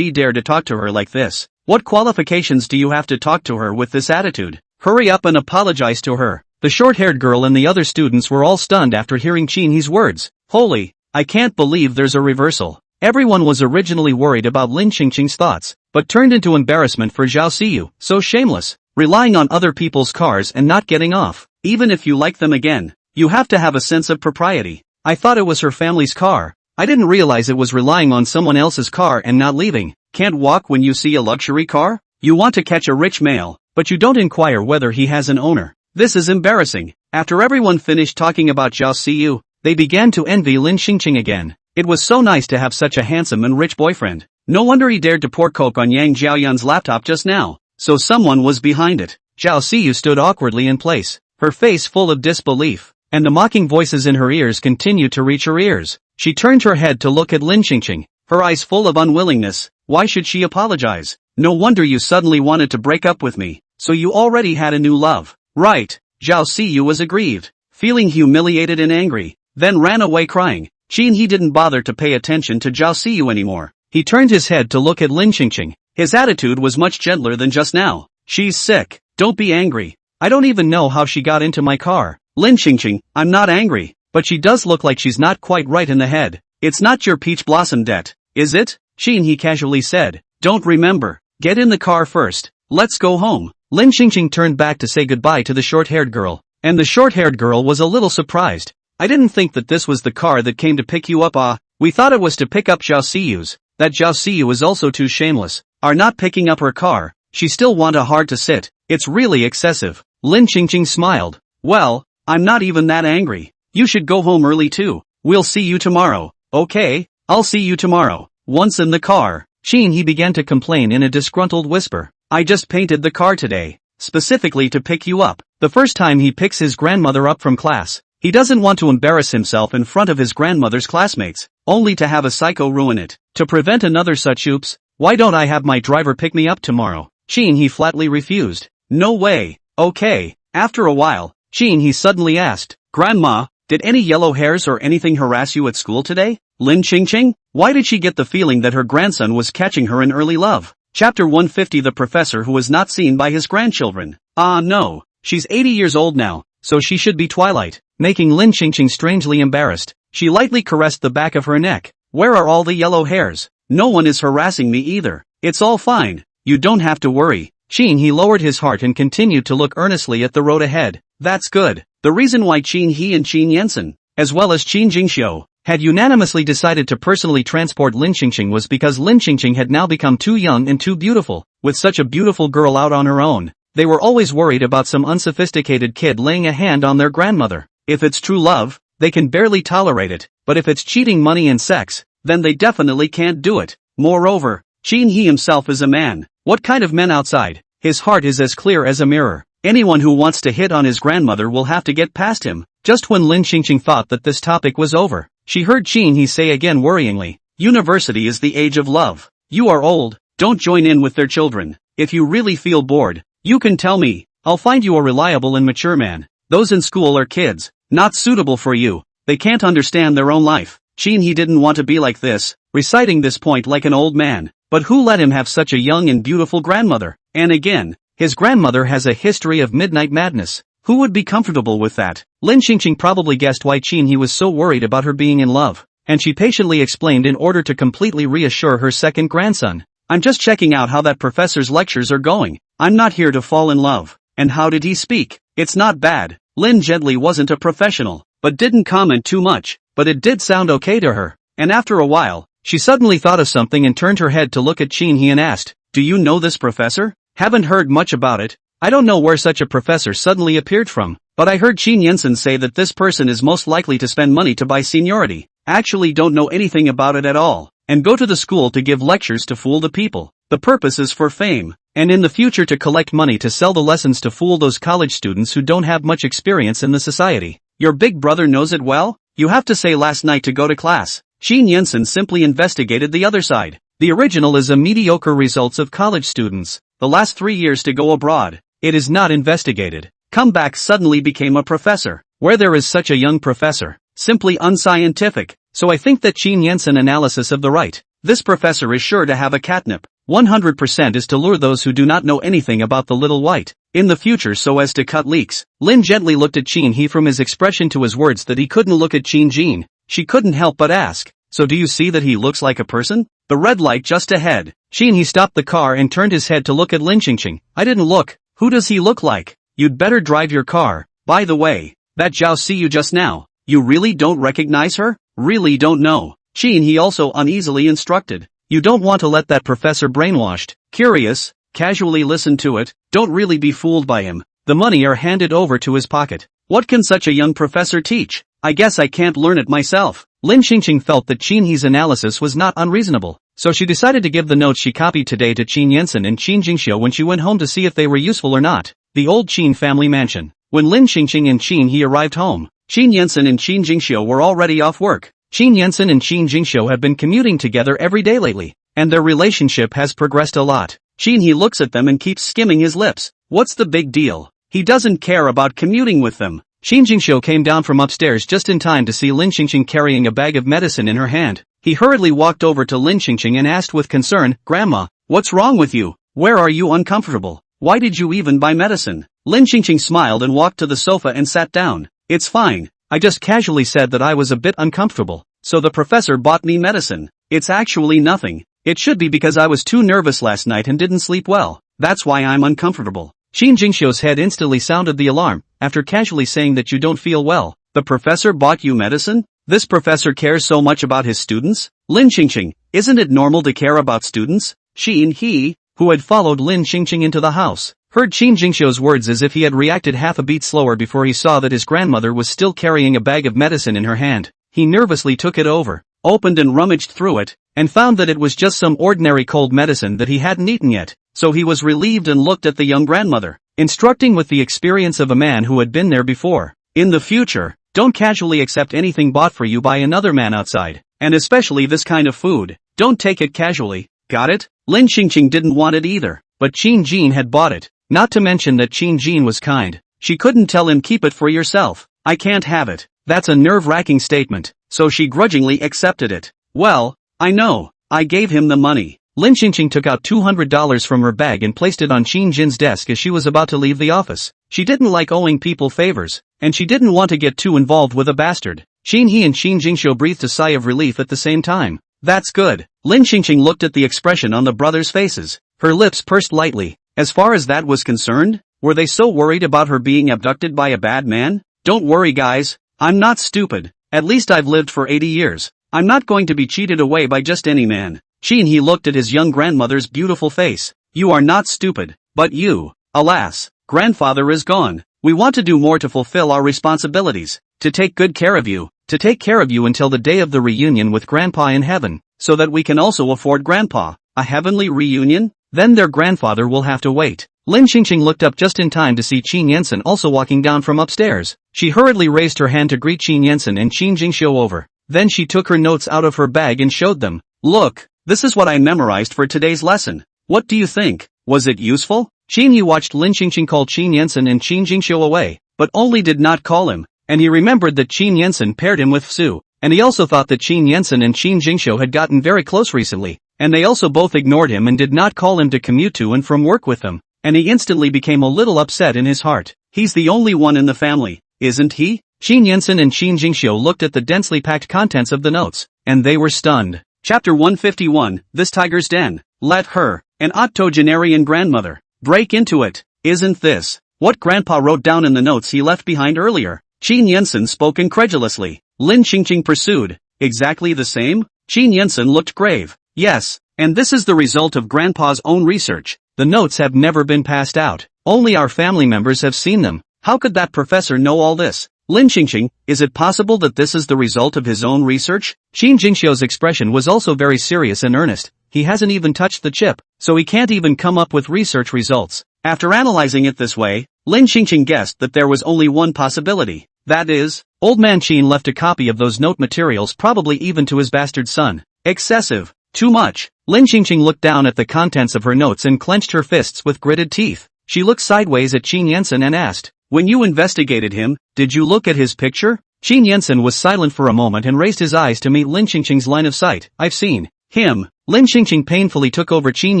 dare to talk to her like this. What qualifications do you have to talk to her with this attitude? Hurry up and apologize to her." The short-haired girl and the other students were all stunned after hearing He's words. Holy, I can't believe there's a reversal. Everyone was originally worried about Lin Xingqing's thoughts, but turned into embarrassment for Zhao Siyu. So shameless, relying on other people's cars and not getting off. Even if you like them again, you have to have a sense of propriety. I thought it was her family's car. I didn't realize it was relying on someone else's car and not leaving. Can't walk when you see a luxury car? You want to catch a rich male, but you don't inquire whether he has an owner. This is embarrassing. After everyone finished talking about Zhao Siyu, they began to envy Lin Xingqing again. It was so nice to have such a handsome and rich boyfriend. No wonder he dared to pour coke on Yang Jiaoyan's laptop just now. So someone was behind it. Zhao Siyu stood awkwardly in place, her face full of disbelief, and the mocking voices in her ears continued to reach her ears. She turned her head to look at Lin Xingqing, her eyes full of unwillingness. Why should she apologize? No wonder you suddenly wanted to break up with me. So you already had a new love. Right. Zhao Siyu was aggrieved, feeling humiliated and angry, then ran away crying. He didn't bother to pay attention to Zhao Siyu anymore. He turned his head to look at Lin Xingqing. His attitude was much gentler than just now. She's sick. Don't be angry. I don't even know how she got into my car. Lin Xingqing, I'm not angry, but she does look like she's not quite right in the head. It's not your peach blossom debt, is it? He casually said. Don't remember. Get in the car first. Let's go home. Lin Xingqing turned back to say goodbye to the short-haired girl, and the short-haired girl was a little surprised. I didn't think that this was the car that came to pick you up. We thought it was to pick up Zhao Siyu's. That Zhao Siyu is also too shameless. Are not picking up her car. She still want a hard to sit. It's really excessive. Lin Xingqing smiled. Well, I'm not even that angry. You should go home early too. We'll see you tomorrow. Okay, I'll see you tomorrow. Once in the car, he began to complain in a disgruntled whisper. I just painted the car today, specifically to pick you up. The first time he picks his grandmother up from class. He doesn't want to embarrass himself in front of his grandmother's classmates, only to have a psycho ruin it. To prevent another such oops, why don't I have my driver pick me up tomorrow? He flatly refused. No way. Okay. After a while, he suddenly asked, Grandma, did any yellow hairs or anything harass you at school today? Lin Xingqing? Why did she get the feeling that her grandson was catching her in early love? Chapter 150 The professor who was not seen by his grandchildren. No. She's 80 years old now, so she should be Twilight. Making Lin Xingqing strangely embarrassed, she lightly caressed the back of her neck. Where are all the yellow hairs? No one is harassing me either. It's all fine. You don't have to worry. He lowered his heart and continued to look earnestly at the road ahead. That's good. The reason why He and Qin Yensen, as well as Qin Jingxiu, had unanimously decided to personally transport Lin Xingqing was because Lin Xingqing had now become too young and too beautiful. With such a beautiful girl out on her own, They were always worried about some unsophisticated kid laying a hand on their grandmother. If it's true love, they can barely tolerate it, but if it's cheating, money and sex, then they definitely can't do it. Moreover, Shin He himself is a man. What kind of men outside? His heart is as clear as a mirror. Anyone who wants to hit on his grandmother will have to get past him. Just when Lin Xingqing thought that this topic was over, she heard Shin He say again worryingly, "University is the age of love. You are old, don't join in with their children. If you really feel bored, you can tell me. I'll find you a reliable and mature man. Those in school are kids, not suitable for you. They can't understand their own life." Shin He didn't want to be like this, reciting this point like an old man. But who let him have such a young and beautiful grandmother? And again, his grandmother has a history of midnight madness. Who would be comfortable with that? Lin Xingqing probably guessed why Shin He was so worried about her being in love, and she patiently explained in order to completely reassure her second grandson. "I'm just checking out how that professor's lectures are going. I'm not here to fall in love." And how did he speak? It's not bad. Lin gently wasn't a professional, but didn't comment too much, but it did sound okay to her. And after a while, she suddenly thought of something and turned her head to look at Shin He and asked, "Do you know this professor? Haven't heard much about it. I don't know where such a professor suddenly appeared from, but I heard Qin Yensen say that this person is most likely to spend money to buy seniority. Actually don't know anything about it at all, and go to the school to give lectures to fool the people. The purpose is for fame, and in the future to collect money to sell the lessons to fool those college students who don't have much experience in the society. Your big brother knows it well? You have to say last night to go to class." Qin Yensen simply investigated the other side. The original is a mediocre results of college students. The last 3 years to go abroad. It is not investigated. Come back suddenly became a professor. Where there is such a young professor. Simply unscientific. So I think that Qin Yensen analysis of the right. This professor is sure to have a catnip. 100% is to lure those who do not know anything about the little white in the future so as to cut leaks. Lin gently looked at Qin He from his expression to his words that he couldn't look at Qin Jin. She couldn't help but ask, "So do you see that he looks like a person?" The red light just ahead. Qin He stopped the car and turned his head to look at Lin Xingqing. "I didn't look. Who does he look like? You'd better drive your car. By the way, that Zhao see you just now. You really don't recognize her? Really don't know." Qin He also uneasily instructed. "You don't want to let that professor brainwashed, curious, casually listen to it. Don't really be fooled by him. The money are handed over to his pocket. What can such a young professor teach? I guess I can't learn it myself." Lin Xingqing felt that Qin He's analysis was not unreasonable, so she decided to give the notes she copied today to Qin Yensen and Qin Jingxiu when she went home to see if they were useful or not. The old Qin family mansion. When Lin Xingqing and Qin He arrived home, Qin Yensen and Qin Jingxiu were already off work. Qin Yensen and Qin Jingxiu have been commuting together every day lately, and their relationship has progressed a lot. Qin He looks at them and keeps skimming his lips. What's the big deal? He doesn't care about commuting with them. Qin Jingxiu came down from upstairs just in time to see Lin Xingqing carrying a bag of medicine in her hand. He hurriedly walked over to Lin Xingqing and asked with concern, "Grandma, what's wrong with you? Where are you uncomfortable? Why did you even buy medicine?" Lin Xingqing smiled and walked to the sofa and sat down. "It's fine. I just casually said that I was a bit uncomfortable, so the professor bought me medicine. It's actually nothing. It should be because I was too nervous last night and didn't sleep well. That's why I'm uncomfortable." Qin Jingxiu's head instantly sounded the alarm, after casually saying that you don't feel well. "The professor bought you medicine? This professor cares so much about his students?" Lin Xingqing, isn't it normal to care about students? Qin He, who had followed Lin Xingqing into the house, heard Qin Jingxiu's words as if he had reacted half a beat slower before he saw that his grandmother was still carrying a bag of medicine in her hand. He nervously took it over, opened and rummaged through it, and found that it was just some ordinary cold medicine that he hadn't eaten yet. So he was relieved and looked at the young grandmother, instructing with the experience of a man who had been there before. "In the future, don't casually accept anything bought for you by another man outside, and especially this kind of food. Don't take it casually, got it?" Lin Xingqing didn't want it either, but Qin Jin had bought it, not to mention that Qin Jin was kind. She couldn't tell him keep it for yourself. "I can't have it." That's a nerve-wracking statement, so she grudgingly accepted it. "Well, I know, I gave him the money." Lin Xingqing took out $200 from her bag and placed it on Qin Jin's desk as she was about to leave the office. She didn't like owing people favors, and she didn't want to get too involved with a bastard. Qin He and Qin Jingxiu breathed a sigh of relief at the same time. "That's good." Lin Xingqing looked at the expression on the brothers' faces. Her lips pursed lightly. As far as that was concerned, were they so worried about her being abducted by a bad man? "Don't worry guys, I'm not stupid. At least I've lived for 80 years. I'm not going to be cheated away by just any man." Qin He looked at his young grandmother's beautiful face. "You are not stupid, but you Alas, grandfather is gone. We want to do more to fulfill our responsibilities, to take good care of you, until the day of the reunion with grandpa in heaven, so that we can also afford grandpa a heavenly reunion? Then their grandfather will have to wait. Lin Qingqing looked up just in time to see Qin Yansen also walking down from upstairs. She hurriedly raised her hand to greet Qin Yansen and Qin Jingxiu over. Then she took her notes out of her bag and showed them. Look, this is what I memorized for today's lesson. What do you think? Was it useful? Qin Yu watched Lin Qingqing call Qin Yansen and Qin Jingxiu away, but only did not call him, and he remembered that Qin Yansen paired him with Su, and he also thought that Qin Yansen and Qin Jingxiu had gotten very close recently, and they also both ignored him and did not call him to commute to and from work with them, and he instantly became a little upset in his heart. He's the only one in the family, isn't he? Qin Yansen and Qin Jingxiu looked at the densely packed contents of the notes, and they were stunned. Chapter 151, This Tiger's Den. Let her, an octogenarian grandmother, break into it. Isn't this what Grandpa wrote down in the notes he left behind earlier? Qin Yansen spoke incredulously. Lin Qingqing pursued. Exactly the same? Qin Yansen looked grave. Yes, and this is the result of Grandpa's own research. The notes have never been passed out. Only our family members have seen them. How could that professor know all this? Lin Qingqing, is it possible that this is the result of his own research? Qin Jingxiu's expression was also very serious and earnest. He hasn't even touched the chip, so he can't even come up with research results. After analyzing it this way, Lin Qingqing guessed that there was only one possibility. That is, Old Man Qin left a copy of those note materials probably even to his bastard son. Excessive. Too much. Lin Qingqing looked down at the contents of her notes and clenched her fists with gritted teeth. She looked sideways at Qin Yansen and asked, when you investigated him, did you look at his picture? Qin Yansen was silent for a moment and raised his eyes to meet Lin Qingqing's line of sight. I've seen him. Lin Qingqing painfully took over Qin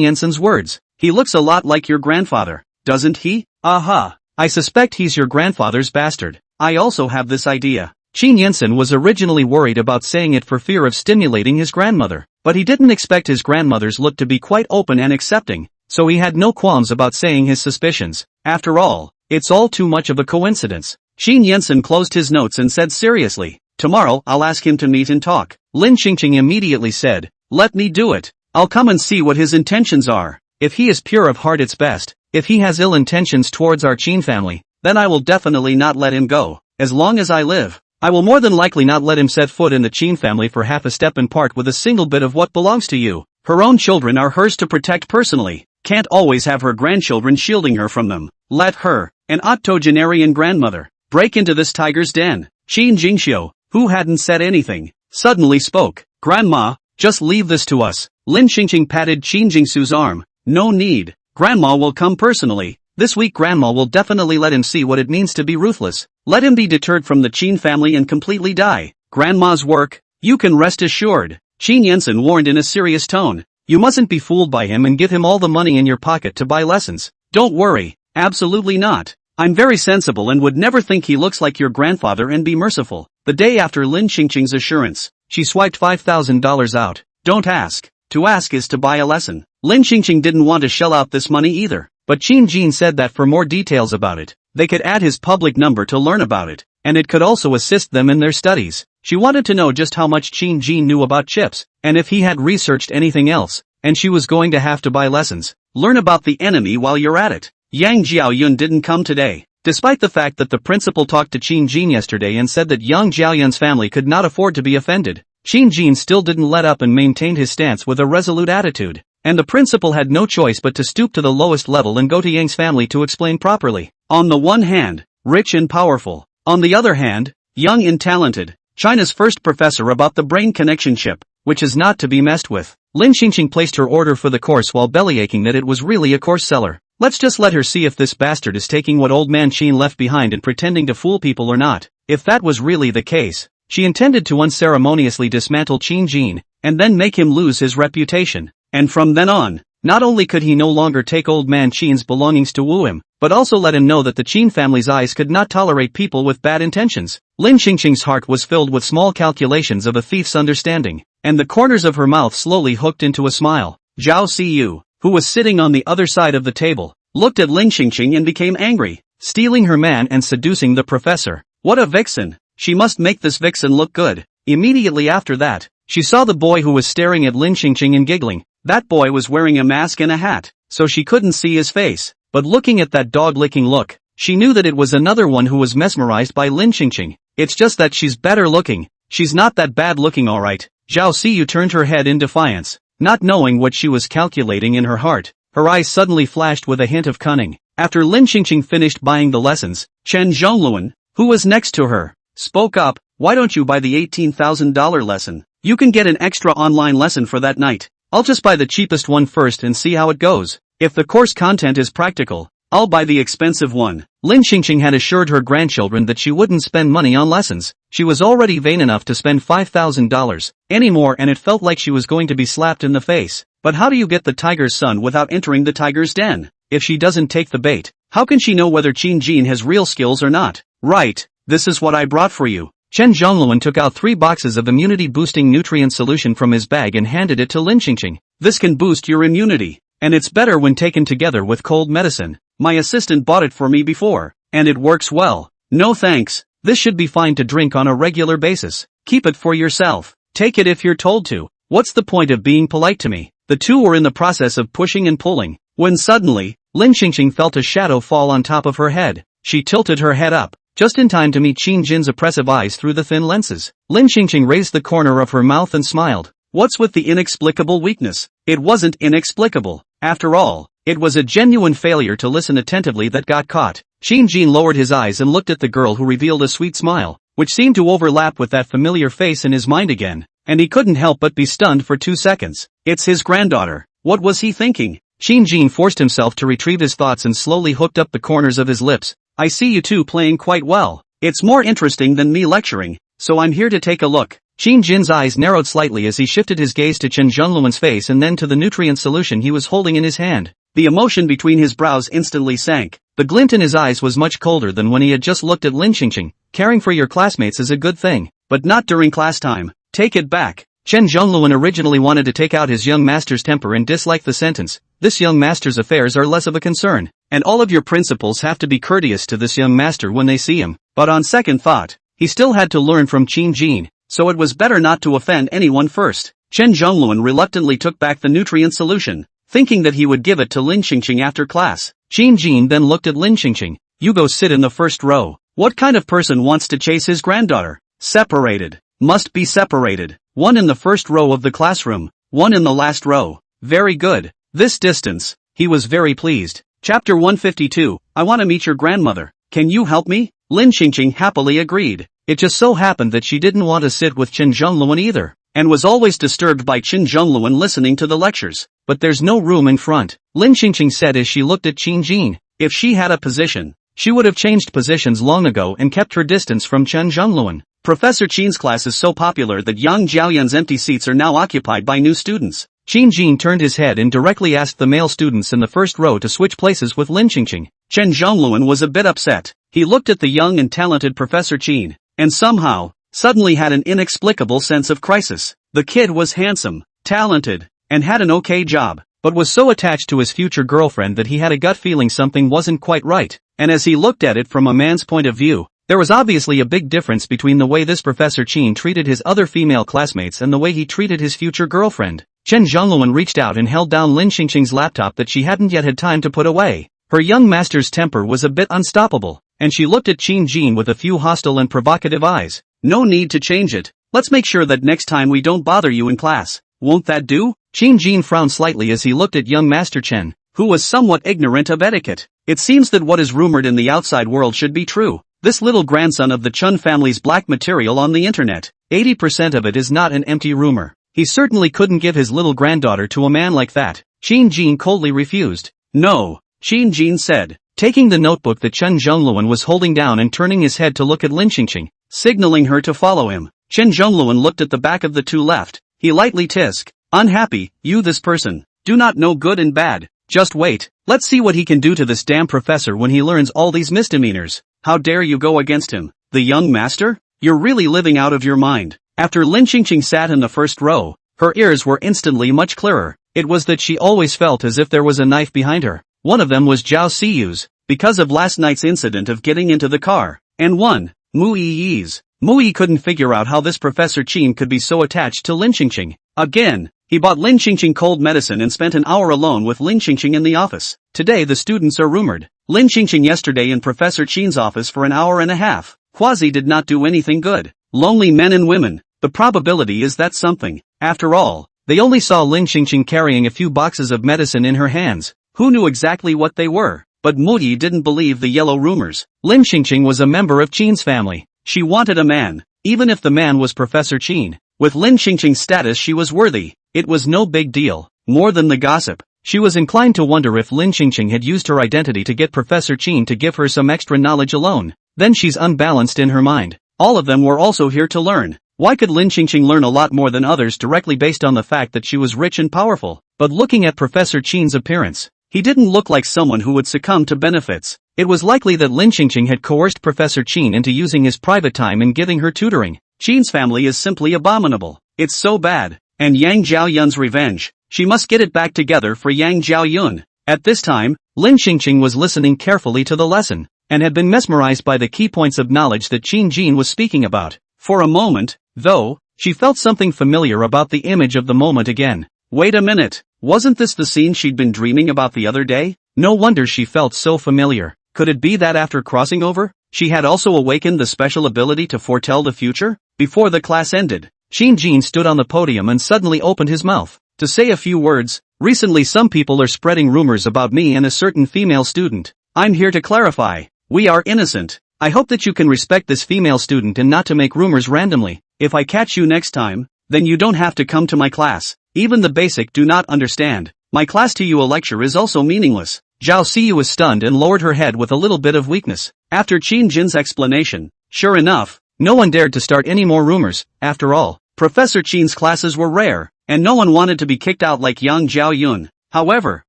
Yansen's words. He looks a lot like your grandfather, doesn't he? Aha. I suspect he's your grandfather's bastard. I also have this idea. Qin Yansen was originally worried about saying it for fear of stimulating his grandmother, but he didn't expect his grandmother's look to be quite open and accepting, so he had no qualms about saying his suspicions. After all, it's all too much of a coincidence. Qin Yansen closed his notes and said seriously, tomorrow I'll ask him to meet and talk. Lin Qingqing immediately said, let me do it. I'll come and see what his intentions are. If he is pure of heart it's best. If he has ill intentions towards our Qin family, then I will definitely not let him go. As long as I live, I will more than likely not let him set foot in the Qin family for half a step and part with a single bit of what belongs to you. Her own children are hers to protect personally. Can't always have her grandchildren shielding her from them. Let her, an octogenarian grandmother, break into this tiger's den. Qin Jingxiu, who hadn't said anything, suddenly spoke. Grandma, just leave this to us. Lin Qingqing patted Qin Jingxiu's arm. No need. Grandma will come personally. This week Grandma will definitely let him see what it means to be ruthless. Let him be deterred from the Qin family and completely die. Grandma's work, you can rest assured. Qin Yansen warned in a serious tone. You mustn't be fooled by him and give him all the money in your pocket to buy lessons. Don't worry. Absolutely not. I'm very sensible and would never think he looks like your grandfather and be merciful. The day after Lin Qingqing's assurance, she swiped $5,000 out. Don't ask. To ask is to buy a lesson. Lin Qingqing didn't want to shell out this money either, but Qin Jin said that for more details about it, they could add his public number to learn about it, and it could also assist them in their studies. She wanted to know just how much Qin Jin knew about chips, and if he had researched anything else, and she was going to have to buy lessons. Learn about the enemy while you're at it. Yang Jiaoyun didn't come today. Despite the fact that the principal talked to Qin Jin yesterday and said that Yang Jiaoyun's family could not afford to be offended, Qin Jin still didn't let up and maintained his stance with a resolute attitude, and the principal had no choice but to stoop to the lowest level and go to Yang's family to explain properly. On the one hand, rich and powerful. On the other hand, young and talented. China's first professor about the brain connection chip, which is not to be messed with. Lin Qingqing placed her order for the course while bellyaching that it was really a course seller. Let's just let her see if this bastard is taking what old man Qin left behind and pretending to fool people or not. If that was really the case, she intended to unceremoniously dismantle Qin Jin, and then make him lose his reputation. And from then on, not only could he no longer take old man Qin's belongings to woo him, but also let him know that the Qin family's eyes could not tolerate people with bad intentions. Lin Qingqing's heart was filled with small calculations of a thief's understanding, and the corners of her mouth slowly hooked into a smile. Zhao Siyu, who was sitting on the other side of the table, looked at Lin Qingqing and became angry. Stealing her man and seducing the professor. What a vixen. She must make this vixen look good. Immediately after that, she saw the boy who was staring at Lin Qingqing and giggling. That boy was wearing a mask and a hat, so she couldn't see his face. but looking at that dog-licking look, she knew that it was another one who was mesmerized by Lin Qingqing. It's just that she's better looking. She's not that bad looking alright. Zhao Siyu turned her head in defiance, not knowing what she was calculating in her heart. Her eyes suddenly flashed with a hint of cunning. After Lin Qingqing finished buying the lessons, Chen Zhongluan, who was next to her, spoke up, "Why don't you buy the $18,000 lesson? You can get an extra online lesson for that night. I'll just buy the cheapest one first and see how it goes. If the course content is practical, I'll buy the expensive one." Lin Qingqing had assured her grandchildren that she wouldn't spend money on lessons. She was already vain enough to spend $5,000 anymore, and it felt like she was going to be slapped in the face. But how do you get the tiger's son without entering the tiger's den? If she doesn't take the bait, how can she know whether Qin Jin has real skills or not? Right, this is what I brought for you. Chen Zhongluan took out 3 boxes of immunity-boosting nutrient solution from his bag and handed it to Lin Qingqing. This can boost your immunity, and it's better when taken together with cold medicine. My assistant bought it for me before, and it works well. No thanks, this should be fine to drink on a regular basis. Keep it for yourself. Take it if you're told to. What's the point of being polite to me? The two were in the process of pushing and pulling, when suddenly, Lin Qingqing felt a shadow fall on top of her head. She tilted her head up, just in time to meet Qin Jin's oppressive eyes through the thin lenses. Lin Qingqing raised the corner of her mouth and smiled. What's with the inexplicable weakness? It wasn't inexplicable. After all, it was a genuine failure to listen attentively that got caught. Qin Jin lowered his eyes and looked at the girl, who revealed a sweet smile, which seemed to overlap with that familiar face in his mind again, and he couldn't help but be stunned for 2 seconds. It's his granddaughter. What was he thinking? Qin Jin forced himself to retrieve his thoughts and slowly hooked up the corners of his lips. I see you two playing quite well. It's more interesting than me lecturing, so I'm here to take a look. Qin Jin's eyes narrowed slightly as he shifted his gaze to Chen Zhongluan's face and then to the nutrient solution he was holding in his hand. The emotion between his brows instantly sank. The glint in his eyes was much colder than when he had just looked at Lin Qingqing. Caring for your classmates is a good thing, but not during class time. Take it back. Chen Zhongluan originally wanted to take out his young master's temper and disliked the sentence. This young master's affairs are less of a concern, and all of your principals have to be courteous to this young master when they see him. But on second thought, he still had to learn from Qin Jin, so it was better not to offend anyone first. Chen Zhongluan reluctantly took back the nutrient solution, thinking that he would give it to Lin Qingqing after class. Qin Jin then looked at Lin Qingqing. You go sit in the first row. What kind of person wants to chase his granddaughter? Separated. Must be separated. One in the first row of the classroom, one in the last row. Very good. This distance. He was very pleased. Chapter 152, I want to meet your grandmother. Can you help me? Lin Qingqing happily agreed. It just so happened that she didn't want to sit with Chen Zhongluan either, and was always disturbed by Chen Zhongluan listening to the lectures. But there's no room in front, Lin Qingqing said as she looked at Qin Jin. If she had a position, she would have changed positions long ago and kept her distance from Chen Zhongluan. Professor Qin's class is so popular that Yang Jiaoyan's empty seats are now occupied by new students. Qin Jin turned his head and directly asked the male students in the first row to switch places with Lin Qingqing. Chen Zhongluan was a bit upset. He looked at the young and talented Professor Qin, and somehow, suddenly had an inexplicable sense of crisis. The kid was handsome, talented, and had an okay job, but was so attached to his future girlfriend that he had a gut feeling something wasn't quite right. And as he looked at it from a man's point of view, there was obviously a big difference between the way this Professor Qin treated his other female classmates and the way he treated his future girlfriend. Chen Zhongluan reached out and held down Lin Qingqing's laptop that she hadn't yet had time to put away. Her young master's temper was a bit unstoppable, and she looked at Qin Jin with a few hostile and provocative eyes. No need to change it. Let's make sure that next time we don't bother you in class. Won't that do? Qin Jin frowned slightly as he looked at young Master Chen, who was somewhat ignorant of etiquette. It seems that what is rumored in the outside world should be true. This little grandson of the Chun family's black material on the internet, 80% of it is not an empty rumor. He certainly couldn't give his little granddaughter to a man like that. Qin Jin coldly refused. No, Qin Jin said, taking the notebook that Chen Zhongluan was holding down and turning his head to look at Lin Qingqing, signaling her to follow him. Chen Zhongluan looked at the back of the two left. He lightly tisked. Unhappy, you this person. Do not know good and bad. Just wait. Let's see what he can do to this damn professor when he learns all these misdemeanors. How dare you go against him? The young master? You're really living out of your mind. After Lin Qingqing sat in the first row, her ears were instantly much clearer. It was that she always felt as if there was a knife behind her. One of them was Zhao Siyu's, because of last night's incident of getting into the car, and one, Mu Yi's, Mui couldn't figure out how this Professor Chin could be so attached to Lin Qingqing. Again, he bought Lin Qingqing cold medicine and spent an hour alone with Lin Qingqing in the office. Today the students are rumored. Lin Qingqing yesterday in Professor Chin's office for an hour and a half. Quasi did not do anything good. Lonely men and women. The probability is that something. After all, they only saw Lin Qingqing carrying a few boxes of medicine in her hands. Who knew exactly what they were? But Muyi didn't believe the yellow rumors. Lin Qingqing was a member of Qin's family. She wanted a man, even if the man was Professor Qin. With Lin Qingqing's status she was worthy. It was no big deal. More than the gossip. She was inclined to wonder if Lin Qingqing had used her identity to get Professor Qin to give her some extra knowledge alone. Then she's unbalanced in her mind. All of them were also here to learn. Why could Lin Qingqing learn a lot more than others directly based on the fact that she was rich and powerful? But looking at Professor Qin's appearance, he didn't look like someone who would succumb to benefits. It was likely that Lin Qingqing had coerced Professor Qin into using his private time and giving her tutoring. Qin's family is simply abominable. It's so bad. And Yang Zhaoyun's revenge. She must get it back together for Yang Zhaoyun. At this time, Lin Qingqing was listening carefully to the lesson, and had been mesmerized by the key points of knowledge that Qin Jin was speaking about. For a moment, though, she felt something familiar about the image of the moment again. Wait a minute, wasn't this the scene she'd been dreaming about the other day? No wonder she felt so familiar. Could it be that after crossing over, she had also awakened the special ability to foretell the future? Before the class ended, Qin Jin stood on the podium and suddenly opened his mouth to say a few words. Recently some people are spreading rumors about me and a certain female student. I'm here to clarify. We are innocent. I hope that you can respect this female student and not to make rumors randomly. If I catch you next time, then you don't have to come to my class. Even the basic do not understand. My class to you a lecture is also meaningless. Zhao Siyu was stunned and lowered her head with a little bit of weakness. After Qin Jin's explanation, sure enough, no one dared to start any more rumors. After all, Professor Qin's classes were rare, and no one wanted to be kicked out like Yang Zhaoyun. However,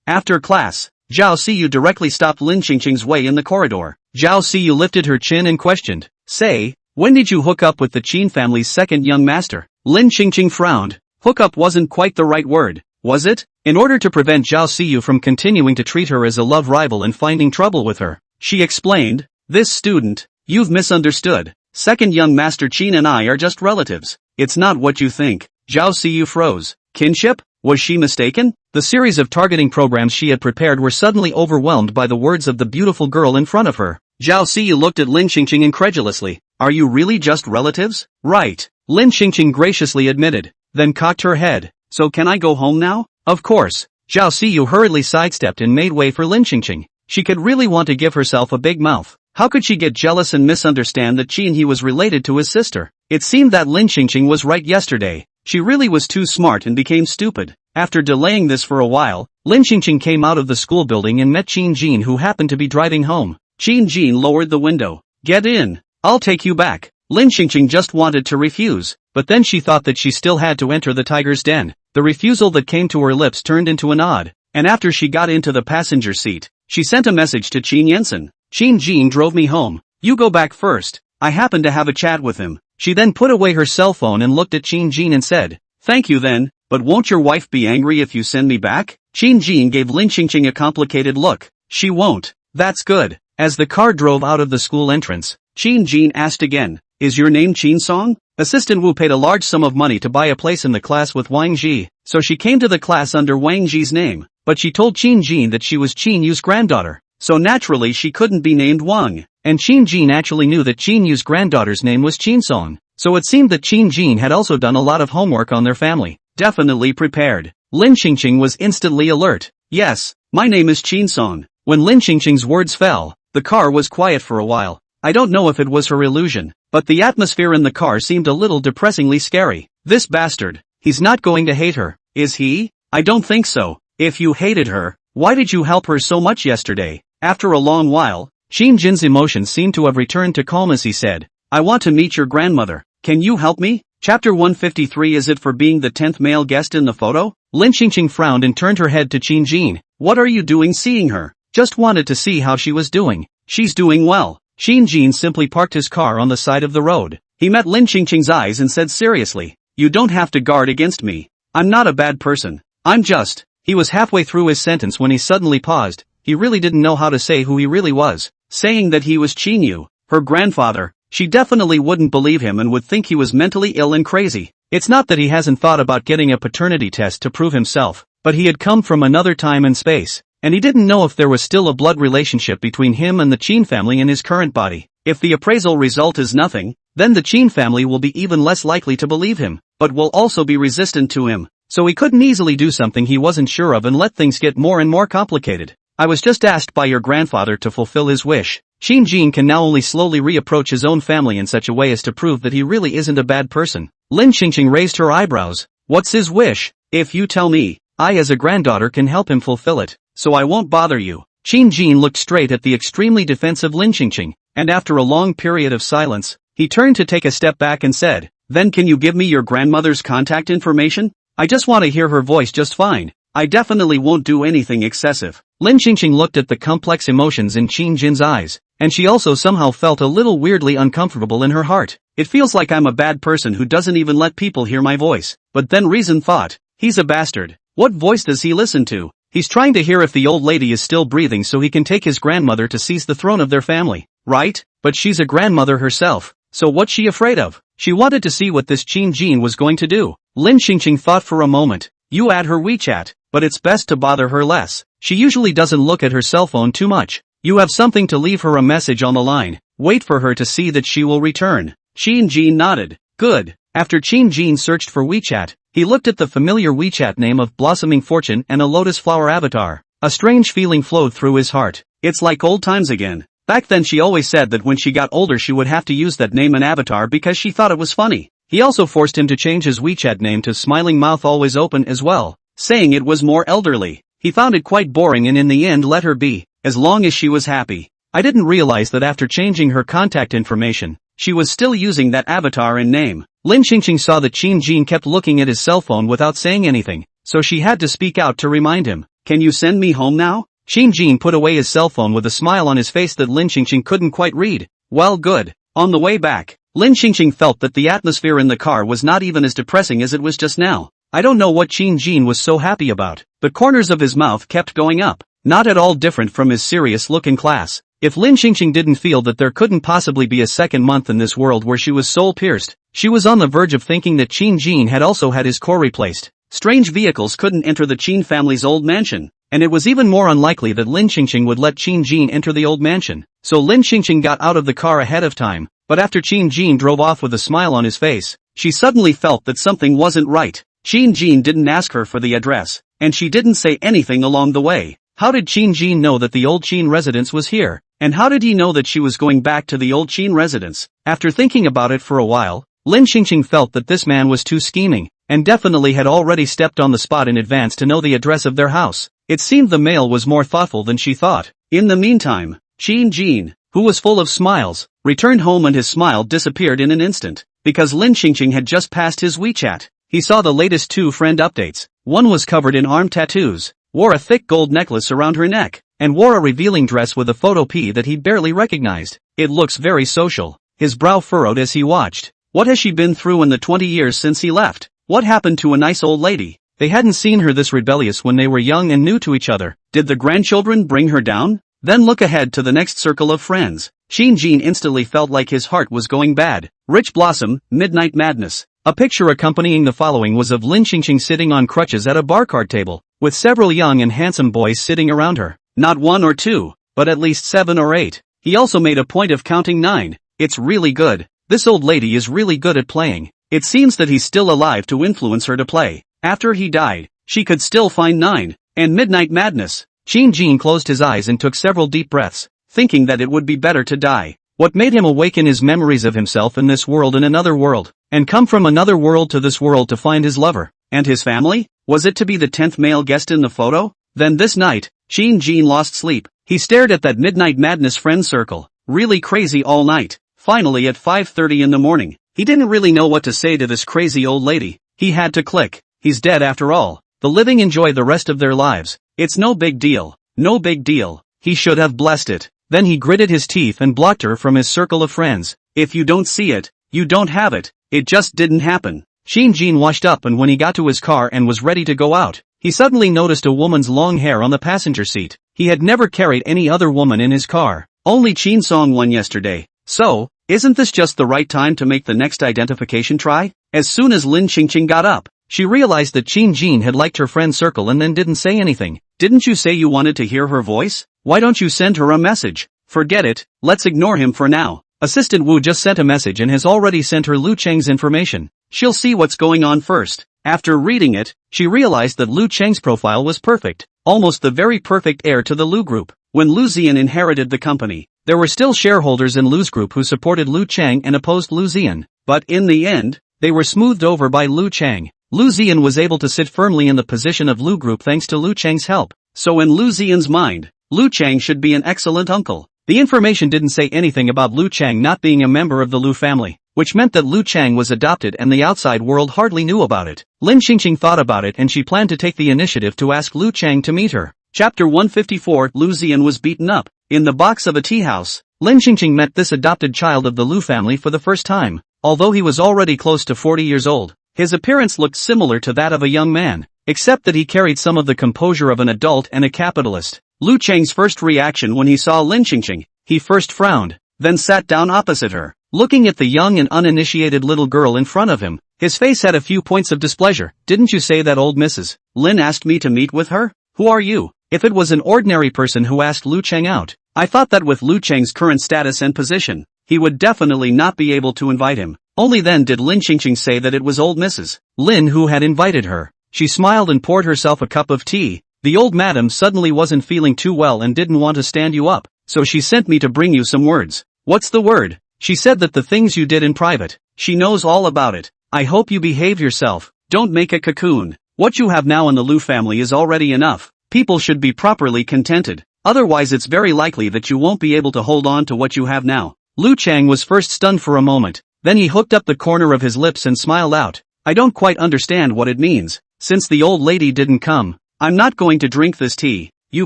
after class, Zhao Siyu directly stopped Lin Qingqing's way in the corridor. Zhao Siyu lifted her chin and questioned, "Say, when did you hook up with the Qin family's second young master?" Lin Qingqing frowned. Hook up wasn't quite the right word, was it? In order to prevent Zhao Siyu from continuing to treat her as a love rival and finding trouble with her, she explained, "This student, you've misunderstood. Second young master Qin and I are just relatives. It's not what you think." Zhao Siyu froze. Kinship? Was she mistaken? The series of targeting programs she had prepared were suddenly overwhelmed by the words of the beautiful girl in front of her. Zhao Siyu looked at Lin Qingqing incredulously. "Are you really just relatives?" "Right," Lin Qingqing graciously admitted, then cocked her head. "So can I go home now?" "Of course." Zhao Siyu hurriedly sidestepped and made way for Lin Qingqing. She could really want to give herself a big mouth. How could she get jealous and misunderstand that Qin he was related to his sister? It seemed that Lin Qingqing was right yesterday. She really was too smart and became stupid. After delaying this for a while, Lin Qingqing came out of the school building and met Qin Jin, who happened to be driving home. Qin Jin lowered the window. "Get in. I'll take you back." Lin Qingqing just wanted to refuse, but then she thought that she still had to enter the tiger's den. The refusal that came to her lips turned into a nod, and after she got into the passenger seat, she sent a message to Qin Yensen. "Qin Jin drove me home. You go back first. I happened to have a chat with him." She then put away her cell phone and looked at Qin Jin and said, "Thank you then, but won't your wife be angry if you send me back?" Qin Jin gave Lin Qingqing a complicated look. "She won't." "That's good." As the car drove out of the school entrance, Qin Jin asked again, "Is your name Qin Song?" Assistant Wu paid a large sum of money to buy a place in the class with Wang Ji, so she came to the class under Wang Ji's name, but she told Qin Jin that she was Qin Yu's granddaughter, so naturally she couldn't be named Wang, and Qin Jin actually knew that Qin Yu's granddaughter's name was Qin Song, so it seemed that Qin Jin had also done a lot of homework on their family. Definitely prepared. Lin Qingqing was instantly alert. "Yes, my name is Qin Song." When Lin Qingqing's words fell, the car was quiet for a while. I don't know if it was her illusion, but the atmosphere in the car seemed a little depressingly scary. This bastard, he's not going to hate her, is he? I don't think so. If you hated her, why did you help her so much yesterday? After a long while, Qin Jin's emotions seemed to have returned to calm as he said, "I want to meet your grandmother. Can you help me?" Chapter 153. Is it for being the 10th male guest in the photo? Lin Qingqing frowned and turned her head to Qin Jin. "What are you doing seeing her?" "Just wanted to see how she was doing." "She's doing well." Qin Jin simply parked his car on the side of the road. He met Lin Qingqing's eyes and said seriously, "You don't have to guard against me. I'm not a bad person. I'm just..." He was halfway through his sentence when he suddenly paused. He really didn't know how to say who he really was. Saying that he was Qin Yu, her grandfather, she definitely wouldn't believe him and would think he was mentally ill and crazy. It's not that he hasn't thought about getting a paternity test to prove himself, but he had come from another time and space, and he didn't know if there was still a blood relationship between him and the Chin family in his current body. If the appraisal result is nothing, then the Chin family will be even less likely to believe him, but will also be resistant to him. So he couldn't easily do something he wasn't sure of and let things get more and more complicated. I was just asked by your grandfather to fulfill his wish. Shin Jin can now only slowly reapproach his own family in such a way as to prove that he really isn't a bad person. Lin Qingqing raised her eyebrows. What's his wish? If you tell me, I as a granddaughter can help him fulfill it, so I won't bother you. Qin Jin looked straight at the extremely defensive Lin Qingqing, and after a long period of silence, he turned to take a step back and said, then can you give me your grandmother's contact information? I just want to hear her voice just fine. I definitely won't do anything excessive. Lin Qingqing looked at the complex emotions in Qin Jin's eyes, and she also somehow felt a little weirdly uncomfortable in her heart. It feels like I'm a bad person who doesn't even let people hear my voice. But then reason thought, he's a bastard. What voice does he listen to? He's trying to hear if the old lady is still breathing so he can take his grandmother to seize the throne of their family, right? But she's a grandmother herself, so what's she afraid of? She wanted to see what this Qin Jin was going to do. Lin Qingqing thought for a moment. You add her WeChat, but it's best to bother her less. She usually doesn't look at her cell phone too much. You have something to leave her a message on the line. Wait for her to see that she will return. Qin Jin nodded. Good. After Qin Jin searched for WeChat, he looked at the familiar WeChat name of Blossoming Fortune and a lotus flower avatar. A strange feeling flowed through his heart. It's like old times again. Back then she always said that when she got older she would have to use that name and avatar because she thought it was funny. He also forced him to change his WeChat name to Smiling Mouth Always Open as well, saying it was more elderly. He found it quite boring and in the end let her be, as long as she was happy. I didn't realize that after changing her contact information, she was still using that avatar and name. Lin Qingqing saw that Qin Jin kept looking at his cell phone without saying anything, so she had to speak out to remind him. Can you send me home now? Qin Jin put away his cell phone with a smile on his face that Lin Qingqing couldn't quite read. Well, good. On the way back, Lin Qingqing felt that the atmosphere in the car was not even as depressing as it was just now. I don't know what Qin Jin was so happy about. The corners of his mouth kept going up, not at all different from his serious look in class. If Lin Qingqing didn't feel that there couldn't possibly be a second month in this world where she was soul-pierced, she was on the verge of thinking that Qin Jin had also had his core replaced. Strange vehicles couldn't enter the Qin family's old mansion, and it was even more unlikely that Lin Qingqing would let Qin Jin enter the old mansion. So Lin Qingqing got out of the car ahead of time, but after Qin Jin drove off with a smile on his face, she suddenly felt that something wasn't right. Qin Jin didn't ask her for the address, and she didn't say anything along the way. How did Qin Jin know that the old Qin residence was here? And how did he know that she was going back to the old Qin residence? After thinking about it for a while, Lin Qingqing felt that this man was too scheming, and definitely had already stepped on the spot in advance to know the address of their house. It seemed the male was more thoughtful than she thought. In the meantime, Qin Jin, who was full of smiles, returned home and his smile disappeared in an instant. Because Lin Qingqing had just passed his WeChat, he saw the latest 2 friend updates. One was covered in arm tattoos, wore a thick gold necklace around her neck, and wore a revealing dress with a photo P that he barely recognized. It looks very social. His brow furrowed as he watched. What has she been through in the 20 years since he left? What happened to a nice old lady? They hadn't seen her this rebellious when they were young and new to each other. Did the grandchildren bring her down? Then look ahead to the next circle of friends. Qin Jin instantly felt like his heart was going bad. Rich Blossom, Midnight Madness. A picture accompanying the following was of Lin Qingqing sitting on crutches at a bar card table, with several young and handsome boys sitting around her. Not 1 or 2, but at least 7 or 8. He also made a point of counting 9. It's really good. This old lady is really good at playing. It seems that he's still alive to influence her to play. After he died, she could still find 9. And Midnight Madness. Qin Jin closed his eyes and took several deep breaths, thinking that it would be better to die. What made him awaken his memories of himself in this world and another world, and come from another world to this world to find his lover, and his family? Was it to be the 10th male guest in the photo? Then this night, Qin Jin lost sleep. He stared at that Midnight Madness friend circle, really crazy all night. Finally at 5:30 in the morning, he didn't really know what to say to this crazy old lady. He had to click. He's dead after all. The living enjoy the rest of their lives. It's no big deal. No big deal. He should have blessed it. Then he gritted his teeth and blocked her from his circle of friends. If you don't see it, you don't have it. It just didn't happen. Qin Jin washed up and when he got to his car and was ready to go out, he suddenly noticed a woman's long hair on the passenger seat. He had never carried any other woman in his car. Only Qin Song one yesterday. So, Isn't this just the right time to make the next identification try? As soon as Lin Qingqing got up, she realized that Qin Jin had liked her friend's circle and then didn't say anything. Didn't you say you wanted to hear her voice? Why don't you send her a message? Forget it, let's ignore him for now. Assistant Wu just sent a message and has already sent her Lu Cheng's information. She'll see what's going on first. After reading it, she realized that Lu Cheng's profile was perfect, almost the very perfect heir to the Lu Group. When Lu Ziyan inherited the company, there were still shareholders in Lu's group who supported Lu Cheng and opposed Lu Ziyan, but in the end, they were smoothed over by Lu Cheng. Lu Ziyan was able to sit firmly in the position of Lu Group thanks to Lu Cheng's help. So in Lu Ziyan's mind, Lu Cheng should be an excellent uncle. The information didn't say anything about Lu Cheng not being a member of the Lu family, which meant that Lu Cheng was adopted and the outside world hardly knew about it. Lin Qingqing thought about it and she planned to take the initiative to ask Lu Cheng to meet her. Chapter 154 Lu Ziyan was beaten up. In the box of a tea house, Lin Qingqing met this adopted child of the Lu family for the first time. Although he was already close to 40 years old, his appearance looked similar to that of a young man, except that he carried some of the composure of an adult and a capitalist. Lu Cheng's first reaction when he saw Lin Qingqing, he first frowned, then sat down opposite her. Looking at the young and uninitiated little girl in front of him, his face had a few points of displeasure. Didn't you say that old Mrs. Lin asked me to meet with her? Who are you? If it was an ordinary person who asked Lu Cheng out, I thought that with Lu Cheng's current status and position, he would definitely not be able to invite him. Only then did Lin Qingqing say that it was old Mrs. Lin who had invited her. She smiled and poured herself a cup of tea. The old madam suddenly wasn't feeling too well and didn't want to stand you up, so she sent me to bring you some words. What's the word? She said that the things you did in private, she knows all about it. I hope you behave yourself. Don't make a cocoon. What you have now in the Lu family is already enough. People should be properly contented. Otherwise it's very likely that you won't be able to hold on to what you have now. Lu Cheng was first stunned for a moment. Then he hooked up the corner of his lips and smiled out. I don't quite understand what it means. Since the old lady didn't come, I'm not going to drink this tea. You,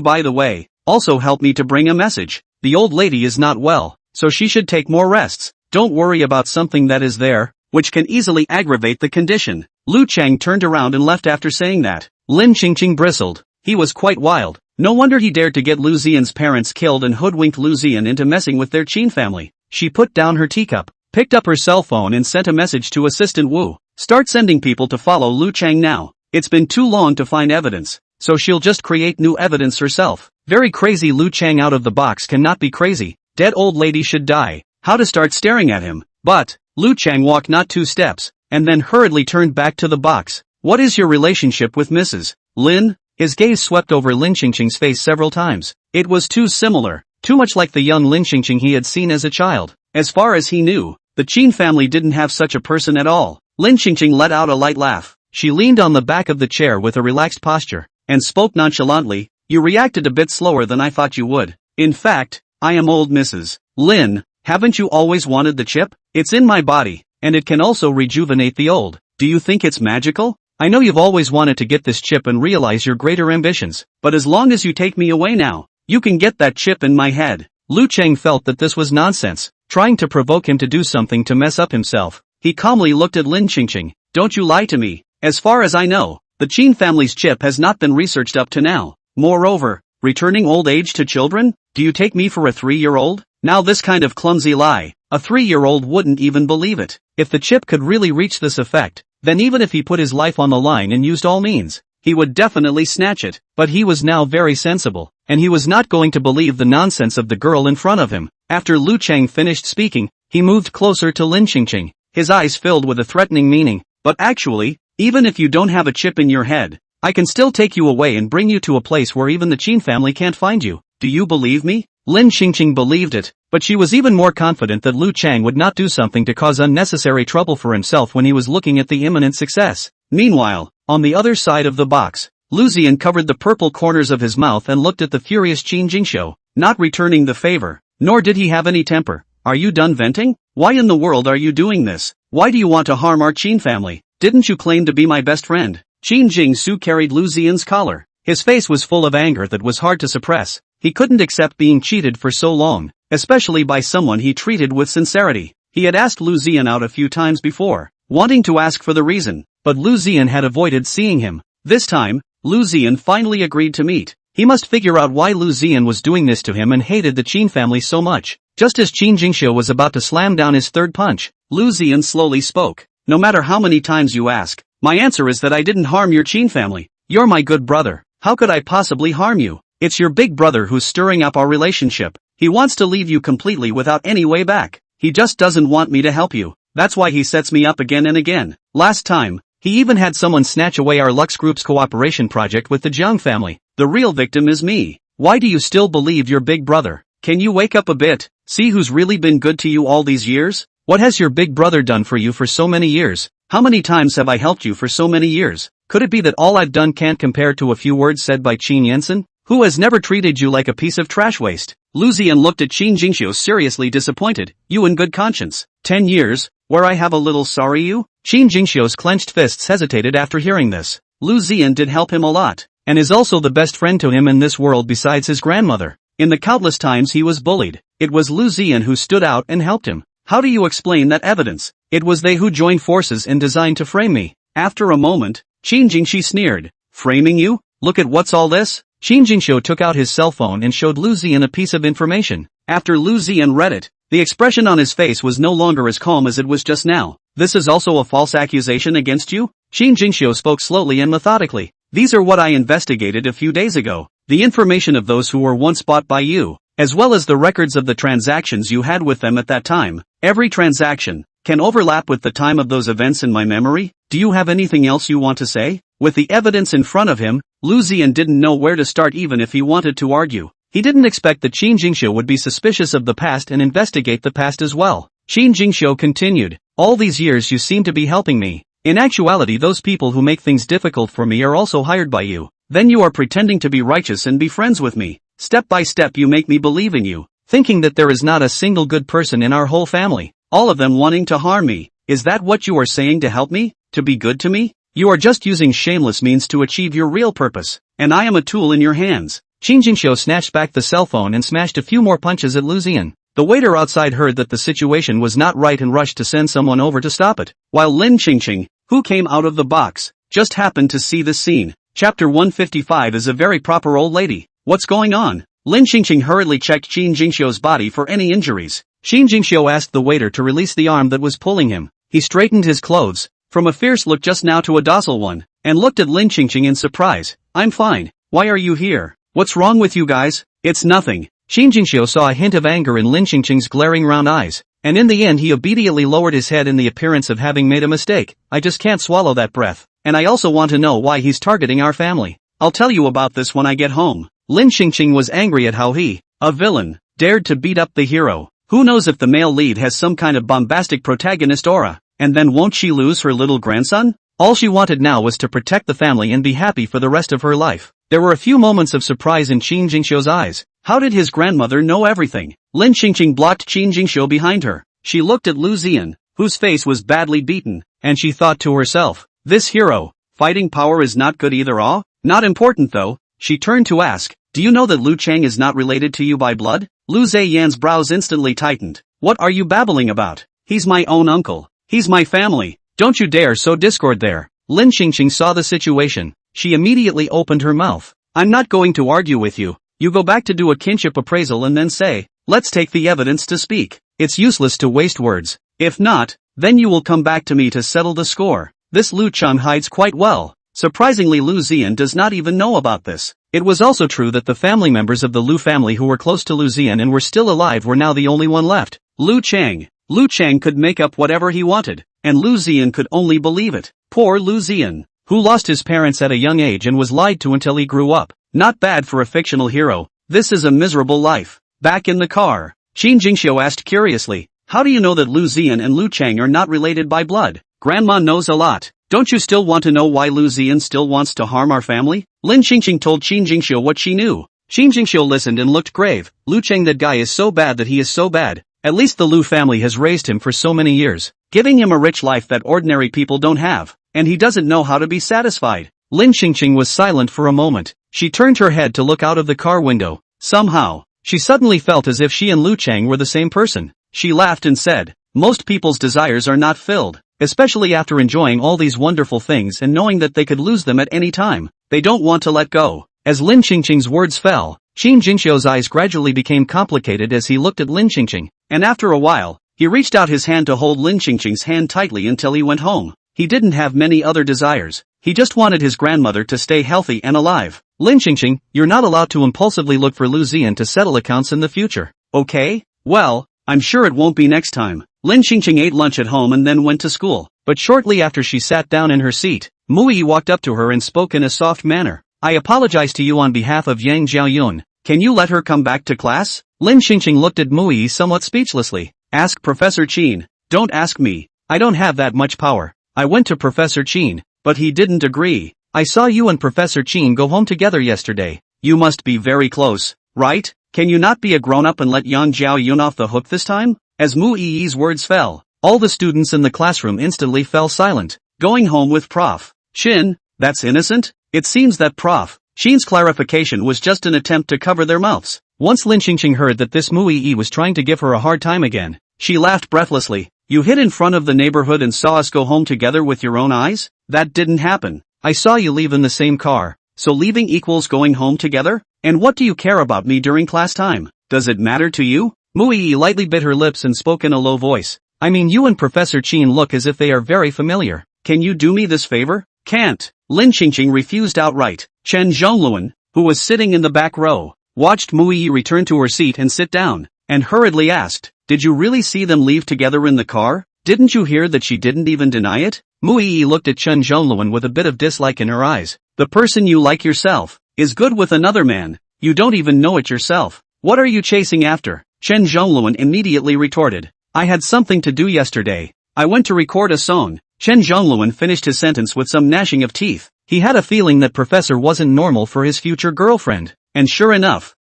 by the way, also help me to bring a message. The old lady is not well, so she should take more rests. Don't worry about something that is there, which can easily aggravate the condition. Lu Cheng turned around and left after saying that. Lin Qingqing bristled. He was quite wild. No wonder he dared to get Lu Ziyan's parents killed and hoodwinked Lu Ziyan into messing with their Qin family. She put down her teacup, picked up her cell phone and sent a message to Assistant Wu. Start sending people to follow Lu Cheng now. It's been too long to find evidence, so she'll just create new evidence herself. Very crazy Lu Cheng out of the box cannot be crazy. Dead old lady should die. How to start staring at him? But Lu Cheng walked not 2 steps, and then hurriedly turned back to the box. What is your relationship with Mrs. Lin? His gaze swept over Lin Qingqing's face several times. It was too similar, too much like the young Lin Qingqing he had seen as a child. As far as he knew, the Qin family didn't have such a person at all. Lin Qingqing let out a light laugh. She leaned on the back of the chair with a relaxed posture, and spoke nonchalantly. You reacted a bit slower than I thought you would. In fact, I am old Mrs. Lin. Haven't you always wanted the chip? It's in my body, and it can also rejuvenate the old. Do you think it's magical? I know you've always wanted to get this chip and realize your greater ambitions, but as long as you take me away now, you can get that chip in my head. Lu Cheng felt that this was nonsense, trying to provoke him to do something to mess up himself. He calmly looked at Lin Qingqing. Don't you lie to me. As far as I know, the Qin family's chip has not been researched up to now. Moreover, returning old age to children? Do you take me for a 3-year-old? Now this kind of clumsy lie, a 3-year-old wouldn't even believe it. If the chip could really reach this effect, then even if he put his life on the line and used all means, he would definitely snatch it. But he was now very sensible, and he was not going to believe the nonsense of the girl in front of him. After Lu Cheng finished speaking, he moved closer to Lin Qingqing, his eyes filled with a threatening meaning. But actually, even if you don't have a chip in your head, I can still take you away and bring you to a place where even the Qin family can't find you. Do you believe me? Lin Qingqing believed it, but she was even more confident that Lu Cheng would not do something to cause unnecessary trouble for himself when he was looking at the imminent success. Meanwhile, on the other side of the box, Lu Ziyan covered the purple corners of his mouth and looked at the furious Qin Jingshou, not returning the favor, nor did he have any temper. Are you done venting? Why in the world are you doing this? Why do you want to harm our Qin family? Didn't you claim to be my best friend? Qin Jingsu carried Lu Ziyan's collar. His face was full of anger that was hard to suppress. He couldn't accept being cheated for so long, especially by someone he treated with sincerity. He had asked Lu Ziyan out a few times before, wanting to ask for the reason, but Lu Ziyan had avoided seeing him. This time, Lu Ziyan finally agreed to meet. He must figure out why Lu Ziyan was doing this to him and hated the Qin family so much. Just as Qin Jingxiu was about to slam down his third punch, Lu Ziyan slowly spoke. No matter how many times you ask, my answer is that I didn't harm your Qin family. You're my good brother. How could I possibly harm you? It's your big brother who's stirring up our relationship. He wants to leave you completely without any way back. He just doesn't want me to help you. That's why he sets me up again and again. Last time, he even had someone snatch away our Lux Group's cooperation project with the Jiang family. The real victim is me. Why do you still believe your big brother? Can you wake up a bit? See who's really been good to you all these years? What has your big brother done for you for so many years? How many times have I helped you for so many years? Could it be that all I've done can't compare to a few words said by Qin Yansen, who has never treated you like a piece of trash waste? Lu Ziyan looked at Qin Jingxiu seriously disappointed. You in good conscience. 10 years, where I have a little sorry you? Qin Jingxiu's clenched fists hesitated after hearing this. Lu Ziyan did help him a lot, and is also the best friend to him in this world besides his grandmother. In the countless times he was bullied, it was Lu Ziyan who stood out and helped him. How do you explain that evidence? It was they who joined forces and designed to frame me. After a moment, Qin Jingxi sneered. Framing you? Look at what's all this? Qin Jingxiu took out his cell phone and showed Lu Ziyan a piece of information. After Lu Ziyan read it, the expression on his face was no longer as calm as it was just now. This is also a false accusation against you? Qin Jingxiu spoke slowly and methodically. These are what I investigated a few days ago. The information of those who were once bought by you, as well as the records of the transactions you had with them at that time. Every transaction can overlap with the time of those events in my memory. Do you have anything else you want to say? With the evidence in front of him, Lu Ziyan didn't know where to start even if he wanted to argue. He didn't expect that Qin Jingxiu would be suspicious of the past and investigate the past as well. Qin Jingxiu continued, all these years you seem to be helping me. In actuality those people who make things difficult for me are also hired by you. Then you are pretending to be righteous and be friends with me. Step by step you make me believe in you, thinking that there is not a single good person in our whole family, all of them wanting to harm me. Is that what you are saying to help me? To be good to me? You are just using shameless means to achieve your real purpose, and I am a tool in your hands. Qin Jingxiu snatched back the cell phone and smashed a few more punches at Lu Ziyan. The waiter outside heard that the situation was not right and rushed to send someone over to stop it, while Lin Qingqing, who came out of the box, just happened to see this scene. Chapter 155 is a very proper old lady. What's going on? Lin Qingqing hurriedly checked Qin Jingxiu's body for any injuries. Qin Jingxiu asked the waiter to release the arm that was pulling him. He straightened his clothes, from a fierce look just now to a docile one, and looked at Lin Qingqing in surprise. I'm fine. Why are you here? What's wrong with you guys? It's nothing. Qin Jingxiu saw a hint of anger in Lin Qingqing's glaring round eyes, and in the end he obediently lowered his head in the appearance of having made a mistake. I just can't swallow that breath, and I also want to know why he's targeting our family. I'll tell you about this when I get home. Lin Qingqing was angry at how he, a villain, dared to beat up the hero. Who knows if the male lead has some kind of bombastic protagonist aura, and then won't she lose her little grandson? All she wanted now was to protect the family and be happy for the rest of her life. There were a few moments of surprise in Qin Jingxiu's eyes. How did his grandmother know everything? Lin Qingqing blocked Qin Jingxiu behind her. She looked at Lu Ziyan, whose face was badly beaten, and she thought to herself, this hero, fighting power is not good either. Not important though. She turned to ask, do you know that Lu Chang is not related to you by blood? Lu Ziyan's brows instantly tightened. What are you babbling about? He's my own uncle. He's my family. Don't you dare sow discord there. Lin Qingqing saw the situation. She immediately opened her mouth. I'm not going to argue with you. You go back to do a kinship appraisal and then say, let's take the evidence to speak. It's useless to waste words. If not, then you will come back to me to settle the score. This Lu Chang hides quite well. Surprisingly Lu Ziyan does not even know about this. It was also true that the family members of the Lu family who were close to Lu Ziyan and were still alive were now the only one left. Lu Chang. Lu Chang could make up whatever he wanted, and Lu Ziyan could only believe it. Poor Lu Ziyan, who lost his parents at a young age and was lied to until he grew up. Not bad for a fictional hero. This is a miserable life. Back in the car, Qin Jingxiu asked curiously, how do you know that Lu Ziyan and Lu Chang are not related by blood? Grandma knows a lot. Don't you still want to know why Lu Ziyan still wants to harm our family? Lin Qingqing told Qin Jingxiu what she knew. Qin Jingxiu listened and looked grave. Lu Chang, that guy is so bad that he is so bad. At least the Lu family has raised him for so many years, giving him a rich life that ordinary people don't have, and he doesn't know how to be satisfied. Lin Qingqing was silent for a moment. She turned her head to look out of the car window. Somehow, she suddenly felt as if she and Lu Chang were the same person. She laughed and said, most people's desires are not filled, especially after enjoying all these wonderful things and knowing that they could lose them at any time. They don't want to let go. As Lin Qingqing's words fell, Qin Jingxiu's eyes gradually became complicated as he looked at Lin Qingqing, and after a while, he reached out his hand to hold Lin Qingqing's hand tightly until he went home. He didn't have many other desires. He just wanted his grandmother to stay healthy and alive. Lin Qingqing, you're not allowed to impulsively look for Lu Ziyan to settle accounts in the future. Okay? Well, I'm sure it won't be next time. Lin Qingqing ate lunch at home and then went to school. But shortly after she sat down in her seat, Mu Yi walked up to her and spoke in a soft manner. I apologize to you on behalf of Yang Jiaoyun. Can you let her come back to class? Lin Qingqing looked at Mu Yi somewhat speechlessly. Ask Professor Qin. Don't ask me. I don't have that much power. I went to Professor Qin, but he didn't agree. I saw you and Professor Qin go home together yesterday. You must be very close, right? Can you not be a grown-up and let Yang Jiaoyun off the hook this time? As Mu Yi's words fell, all the students in the classroom instantly fell silent. Going home with Prof. Qin? That's innocent? It seems that Prof. Qin's clarification was just an attempt to cover their mouths. Once Lin Qingqing heard that this Mu Yi was trying to give her a hard time again, she laughed breathlessly. You hid in front of the neighborhood and saw us go home together with your own eyes? That didn't happen. I saw you leave in the same car. So leaving equals going home together? And what do you care about me during class time? Does it matter to you? Mu Yi lightly bit her lips and spoke in a low voice. I mean, you and Professor Qin look as if they are very familiar. Can you do me this favor? Can't. Lin Qingqing refused outright. Chen Zhongluan, who was sitting in the back row, watched Mu Yi return to her seat and sit down, and hurriedly asked, did you really see them leave together in the car? Didn't you hear that she didn't even deny it? Mu Yi looked at Chen Zhongluan with a bit of dislike in her eyes. The person you like yourself is good with another man. You don't even know it yourself. What are you chasing after? Chen Zhongluan immediately retorted. I had something to do yesterday. I went to record a song. Chen Zhongluan finished his sentence with some gnashing of teeth. He had a feeling that Professor wasn't normal for his future girlfriend. And sure enough,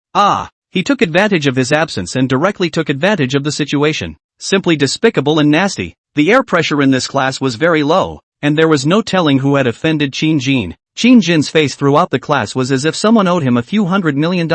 he took advantage of his absence and directly took advantage of the situation. Simply despicable and nasty. The air pressure in this class was very low, and there was no telling who had offended Qin Jin. Qin Jin's face throughout the class was as if someone owed him a few $100 million.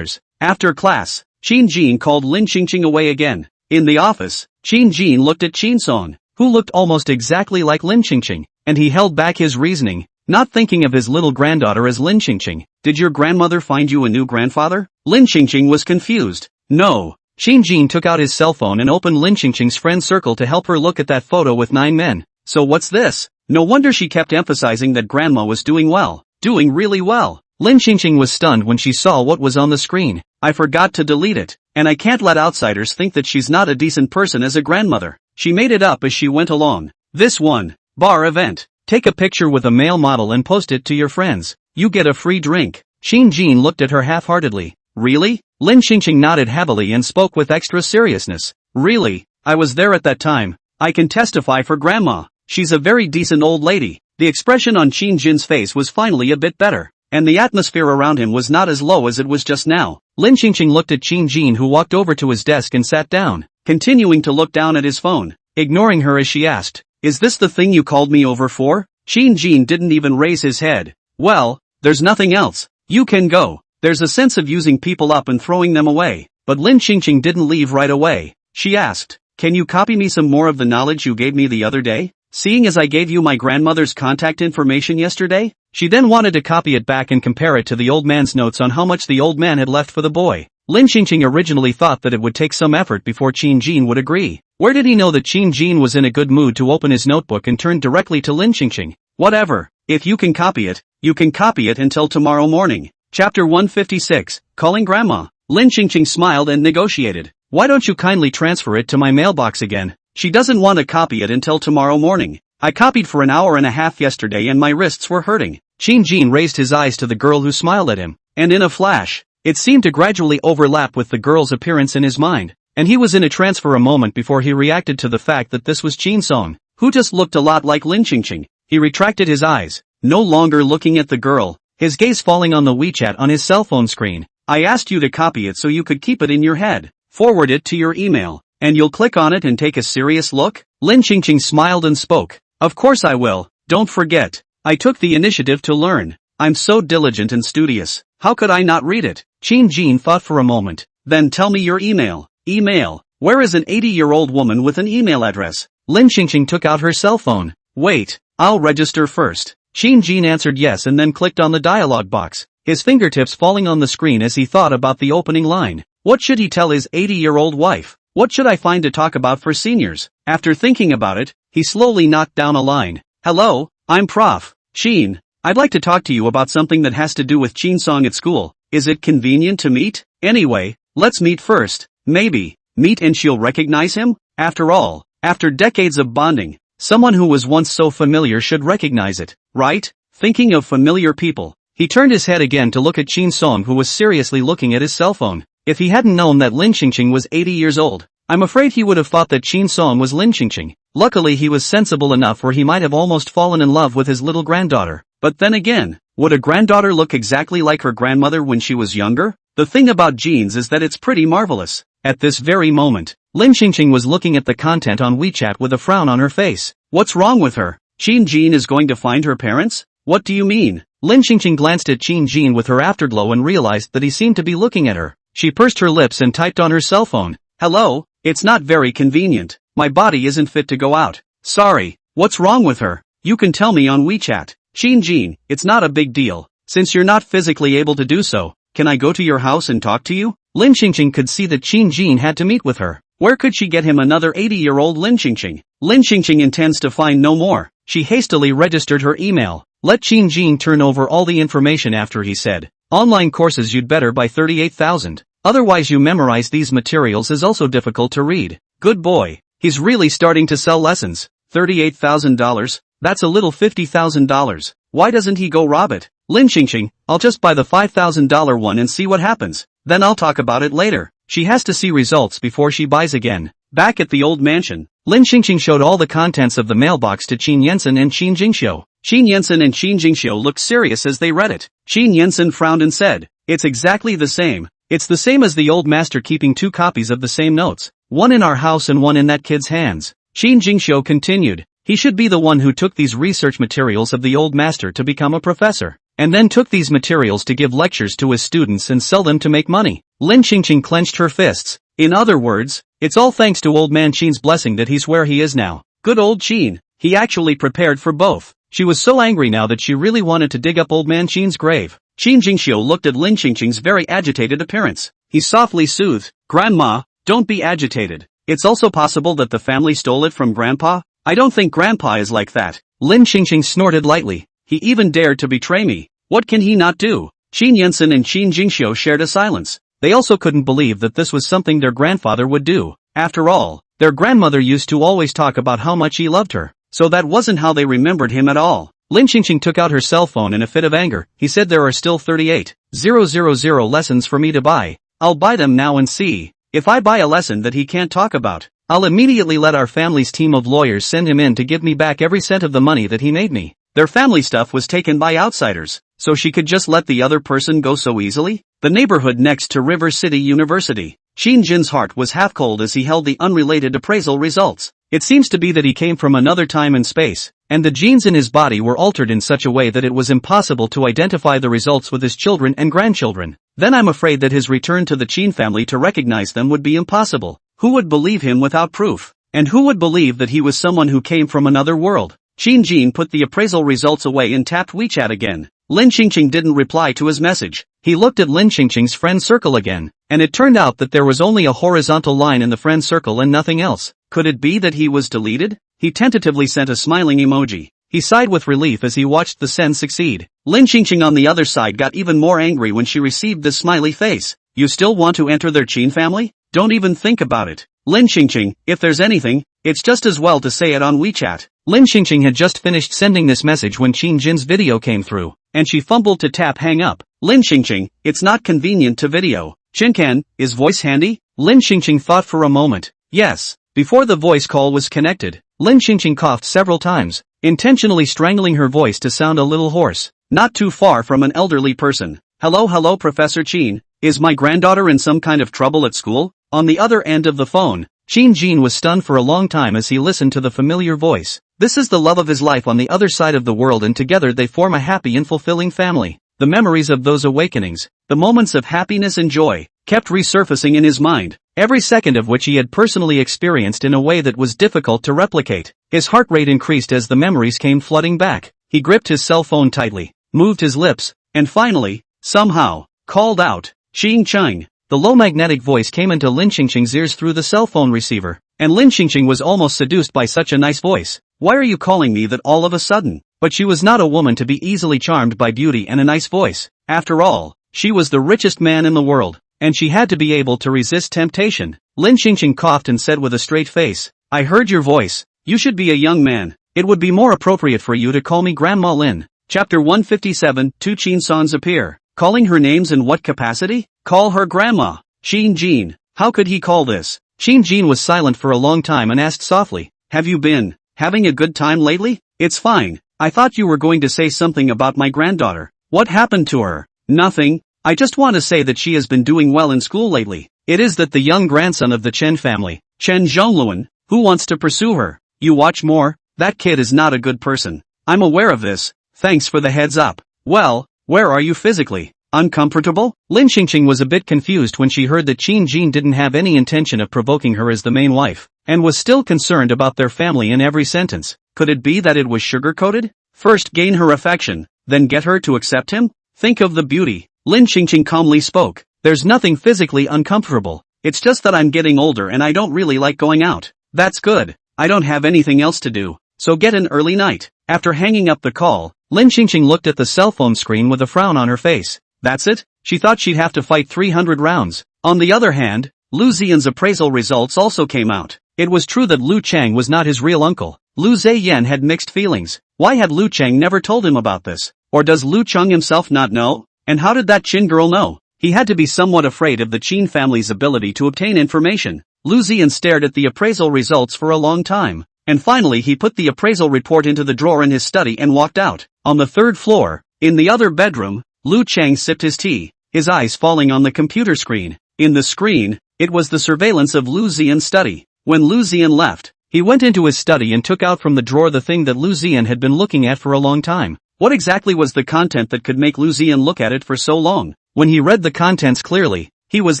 After class, Qin Jin called Lin Qingqing away again. In the office, Qin Jin looked at Qin Song, who looked almost exactly like Lin Qingqing, and he held back his reasoning, not thinking of his little granddaughter as Lin Qingqing. Did your grandmother find you a new grandfather? Lin Qingqing was confused. No. Qin Jin took out his cell phone and opened Lin Qingqing's friend circle to help her look at that photo with 9 men. So what's this? No wonder she kept emphasizing that grandma was doing well. Doing really well. Lin Qingqing was stunned when she saw what was on the screen. I forgot to delete it, and I can't let outsiders think that she's not a decent person as a grandmother. She made it up as she went along. This one. Bar event. Take a picture with a male model and post it to your friends. You get a free drink. Qin Jin looked at her half-heartedly. Really? Lin Qingqing nodded heavily and spoke with extra seriousness. Really? I was there at that time. I can testify for grandma. She's a very decent old lady. The expression on Qin Jin's face was finally a bit better, and the atmosphere around him was not as low as it was just now. Lin Qingqing looked at Qin Jin, who walked over to his desk and sat down, continuing to look down at his phone, ignoring her as she asked, is this the thing you called me over for? Qin Jin didn't even raise his head. Well, there's nothing else. You can go. There's a sense of using people up and throwing them away. But Lin Qingqing didn't leave right away. She asked, can you copy me some more of the knowledge you gave me the other day? Seeing as I gave you my grandmother's contact information yesterday? She then wanted to copy it back and compare it to the old man's notes on how much the old man had left for the boy. Lin Qingqing originally thought that it would take some effort before Qin Jin would agree. Where did he know that Qin Jin was in a good mood to open his notebook and turn directly to Lin Qingqing? Whatever. If you can copy it, you can copy it until tomorrow morning. Chapter 156, Calling Grandma. Lin Qingqing smiled and negotiated. Why don't you kindly transfer it to my mailbox again? She doesn't want to copy it until tomorrow morning. I copied for an hour and a half yesterday and my wrists were hurting. Qin Jin raised his eyes to the girl who smiled at him, and in a flash, it seemed to gradually overlap with the girl's appearance in his mind, and he was in a trance for a moment before he reacted to the fact that this was Qin Song, who just looked a lot like Lin Qingqing. He retracted his eyes, no longer looking at the girl, his gaze falling on the WeChat on his cell phone screen. I asked you to copy it so you could keep it in your head. Forward it to your email, and you'll click on it and take a serious look? Lin Qingqing smiled and spoke. Of course I will. Don't forget. I took the initiative to learn. I'm so diligent and studious. How could I not read it? Qin Jin thought for a moment. Then tell me your email. Email. Where is an 80-year-old woman with an email address? Lin Qingqing took out her cell phone. Wait. I'll register first. Qin Jin answered yes and then clicked on the dialog box. his fingertips falling on the screen as he thought about the opening line. What should he tell his 80-year-old wife? What should I find to talk about for seniors? After thinking about it, he slowly knocked down a line. Hello, I'm Prof. Chin. I'd like to talk to you about something that has to do with Chinsong at school. Is it convenient to meet? Anyway, let's meet first. Maybe. Meet and she'll recognize him? After all, after decades of bonding, someone who was once so familiar should recognize it, right? Thinking of familiar people, he turned his head again to look at Chinsong, who was seriously looking at his cell phone. If he hadn't known that Lin Qingqing was 80 years old, I'm afraid he would have thought that Chinsong was Lin Qingqing. Luckily he was sensible enough where he might have almost fallen in love with his little granddaughter. But then again, would a granddaughter look exactly like her grandmother when she was younger? The thing about genes is that it's pretty marvelous. At this very moment, Lin Qingqing was looking at the content on WeChat with a frown on her face. What's wrong with her? Qin Jin is going to find her parents? What do you mean? Lin Qingqing glanced at Qin Jin with her afterglow and realized that he seemed to be looking at her. She pursed her lips and typed on her cell phone. Hello, it's not very convenient. My body isn't fit to go out. Sorry, what's wrong with her? You can tell me on WeChat. Qin Jin, it's not a big deal. Since you're not physically able to do so, can I go to your house and talk to you? Lin Qingqing could see that Qin Jin had to meet with her. Where could she get him another 80-year-old Lin Qingqing? Lin Qingqing intends to find no more. She hastily registered her email. Let Qin Jin turn over all the information after he said, online courses you'd better buy 38,000. Otherwise you memorize these materials is also difficult to read. Good boy. He's really starting to sell lessons. $38,000? That's a little $50,000. Why doesn't he go rob it? Lin Qingqing, I'll just buy the $5,000 one and see what happens. Then I'll talk about it later. She has to see results before she buys again. Back at the old mansion, Lin Qingqing showed all the contents of the mailbox to Qin Yensen and Qin Jingxiu. Qin Yensen and Qin Jingxiu looked serious as they read it. Qin Yensen frowned and said, it's exactly the same. It's the same as the old master keeping 2 copies of the same notes. One in our house and one in that kid's hands. Qin Jingxiu continued, he should be the one who took these research materials of the old master to become a professor, and then took these materials to give lectures to his students and sell them to make money. Lin Qingqing clenched her fists. In other words, it's all thanks to old man Qin's blessing that he's where he is now. Good old Qin, he actually prepared for both. She was so angry now that she really wanted to dig up old man Qin's grave. Qin Jingxiu looked at Lin Qingqing's very agitated appearance. He softly soothed, Grandma, don't be agitated. It's also possible that the family stole it from Grandpa. I don't think Grandpa is like that. Lin Qingqing snorted lightly. He even dared to betray me. What can he not do? Qin Yensen and Qin Jingxiu shared a silence. They also couldn't believe that this was something their grandfather would do. After all, their grandmother used to always talk about how much he loved her. So that wasn't how they remembered him at all. Lin Qingqing took out her cell phone in a fit of anger. He said there are still 38,000 lessons for me to buy. I'll buy them now and see. If I buy a lesson that he can't talk about, I'll immediately let our family's team of lawyers send him in to give me back every cent of the money that he made me. Their family stuff was taken by outsiders, so she could just let the other person go so easily? The neighborhood next to River City University. Qin Jin's heart was half cold as he held the unrelated appraisal results. It seems to be that he came from another time and space, and the genes in his body were altered in such a way that it was impossible to identify the results with his children and grandchildren. Then I'm afraid that his return to the Qin family to recognize them would be impossible. Who would believe him without proof? And who would believe that he was someone who came from another world? Qin Jin put the appraisal results away and tapped WeChat again. Lin Qingqing didn't reply to his message. He looked at Lin Qingqing's friend circle again, and it turned out that there was only a horizontal line in the friend circle and nothing else. Could it be that he was deleted? He tentatively sent a smiling emoji. He sighed with relief as he watched the send succeed. Lin Qingqing on the other side got even more angry when she received this smiley face. You still want to enter their Qin family? Don't even think about it. Lin Qingqing, if there's anything, it's just as well to say it on WeChat. Lin Qingqing had just finished sending this message when Qin Jin's video came through, and she fumbled to tap hang up. Lin Qingqing, it's not convenient to video. Qincan, is voice handy? Lin Qingqing thought for a moment. Yes. Before the voice call was connected, Lin Qingqing coughed several times, intentionally strangling her voice to sound a little hoarse. Not too far from an elderly person. Hello Professor Qin, is my granddaughter in some kind of trouble at school? On the other end of the phone, Qin Jin was stunned for a long time as he listened to the familiar voice. This is the love of his life on the other side of the world, and together they form a happy and fulfilling family. The memories of those awakenings, the moments of happiness and joy, kept resurfacing in his mind, every second of which he had personally experienced in a way that was difficult to replicate. His heart rate increased as the memories came flooding back. He gripped his cell phone tightly, moved his lips, and finally, somehow, called out, Ching Chung. The low magnetic voice came into Lin Qingqing's ears through the cell phone receiver, and Lin Qingqing was almost seduced by such a nice voice. Why are you calling me that all of a sudden? But she was not a woman to be easily charmed by beauty and a nice voice. After all, she was the richest man in the world, and she had to be able to resist temptation. Lin Qingqing coughed and said with a straight face, I heard your voice. You should be a young man. It would be more appropriate for you to call me Grandma Lin. Chapter 157, Two Qin Sons appear. Calling her names in what capacity? Call her Grandma. Qin Jin. How could he call this? Qin Jin was silent for a long time and asked softly, have you been having a good time lately? It's fine. I thought you were going to say something about my granddaughter. What happened to her? Nothing. I just want to say that she has been doing well in school lately. It is that the young grandson of the Chen family, Chen Zhongluan, who wants to pursue her. You watch more? That kid is not a good person. I'm aware of this. Thanks for the heads up. Well, where are you physically? Uncomfortable? Lin Qingqing was a bit confused when she heard that Qin Jin didn't have any intention of provoking her as the main wife, and was still concerned about their family in every sentence. Could it be that it was sugar-coated? First gain her affection, then get her to accept him? Think of the beauty. Lin Qingqing calmly spoke. There's nothing physically uncomfortable. It's just that I'm getting older and I don't really like going out. That's good. I don't have anything else to do, so get an early night. After hanging up the call, Lin Qingqing looked at the cell phone screen with a frown on her face. That's it? She thought she'd have to fight 300 rounds. On the other hand, Lu Ziyan's appraisal results also came out. It was true that Lu Chang was not his real uncle. Lu Ziyan had mixed feelings. Why had Lu Chang never told him about this? Or does Lu Chang himself not know? And how did that Qin girl know? He had to be somewhat afraid of the Qin family's ability to obtain information. Lu Ziyan stared at the appraisal results for a long time, and finally he put the appraisal report into the drawer in his study and walked out. On the third floor, in the other bedroom, Lu Chang sipped his tea, his eyes falling on the computer screen. In the screen, it was the surveillance of Lu Ziyan's study. When Lu Ziyan left, he went into his study and took out from the drawer the thing that Lu Ziyan had been looking at for a long time. What exactly was the content that could make Lu Ziyan look at it for so long? When he read the contents clearly, he was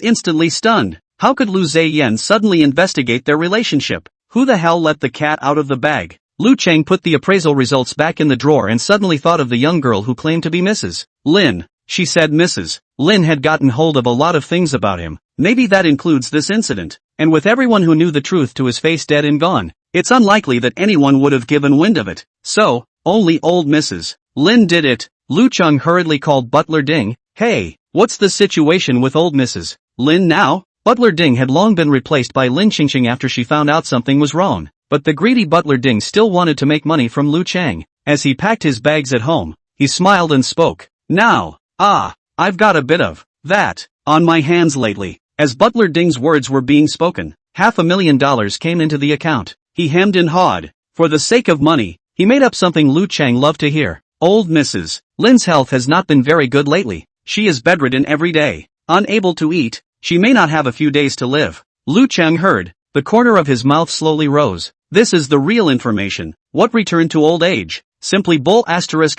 instantly stunned. How could Lu Ziyan suddenly investigate their relationship? Who the hell let the cat out of the bag? Lu Chang put the appraisal results back in the drawer and suddenly thought of the young girl who claimed to be Mrs. Lin. She said Mrs. Lin had gotten hold of a lot of things about him. Maybe that includes this incident. And with everyone who knew the truth to his face dead and gone, it's unlikely that anyone would have given wind of it. So, only old Mrs. Lin did it. Lu Chang hurriedly called Butler Ding. Hey, what's the situation with old Mrs. Lin now? Butler Ding had long been replaced by Lin Qingqing after she found out something was wrong. But the greedy Butler Ding still wanted to make money from Lu Chang. As he packed his bags at home, he smiled and spoke. Now, I've got a bit of that on my hands lately. As Butler Ding's words were being spoken, $500,000 came into the account. He hemmed and hawed. For the sake of money, he made up something Lu Chang loved to hear. Old Mrs. Lin's health has not been very good lately. She is bedridden every day, unable to eat. She may not have a few days to live. Lu Chang heard. The corner of his mouth slowly rose. This is the real information. What return to old age? Simply bull asterisk.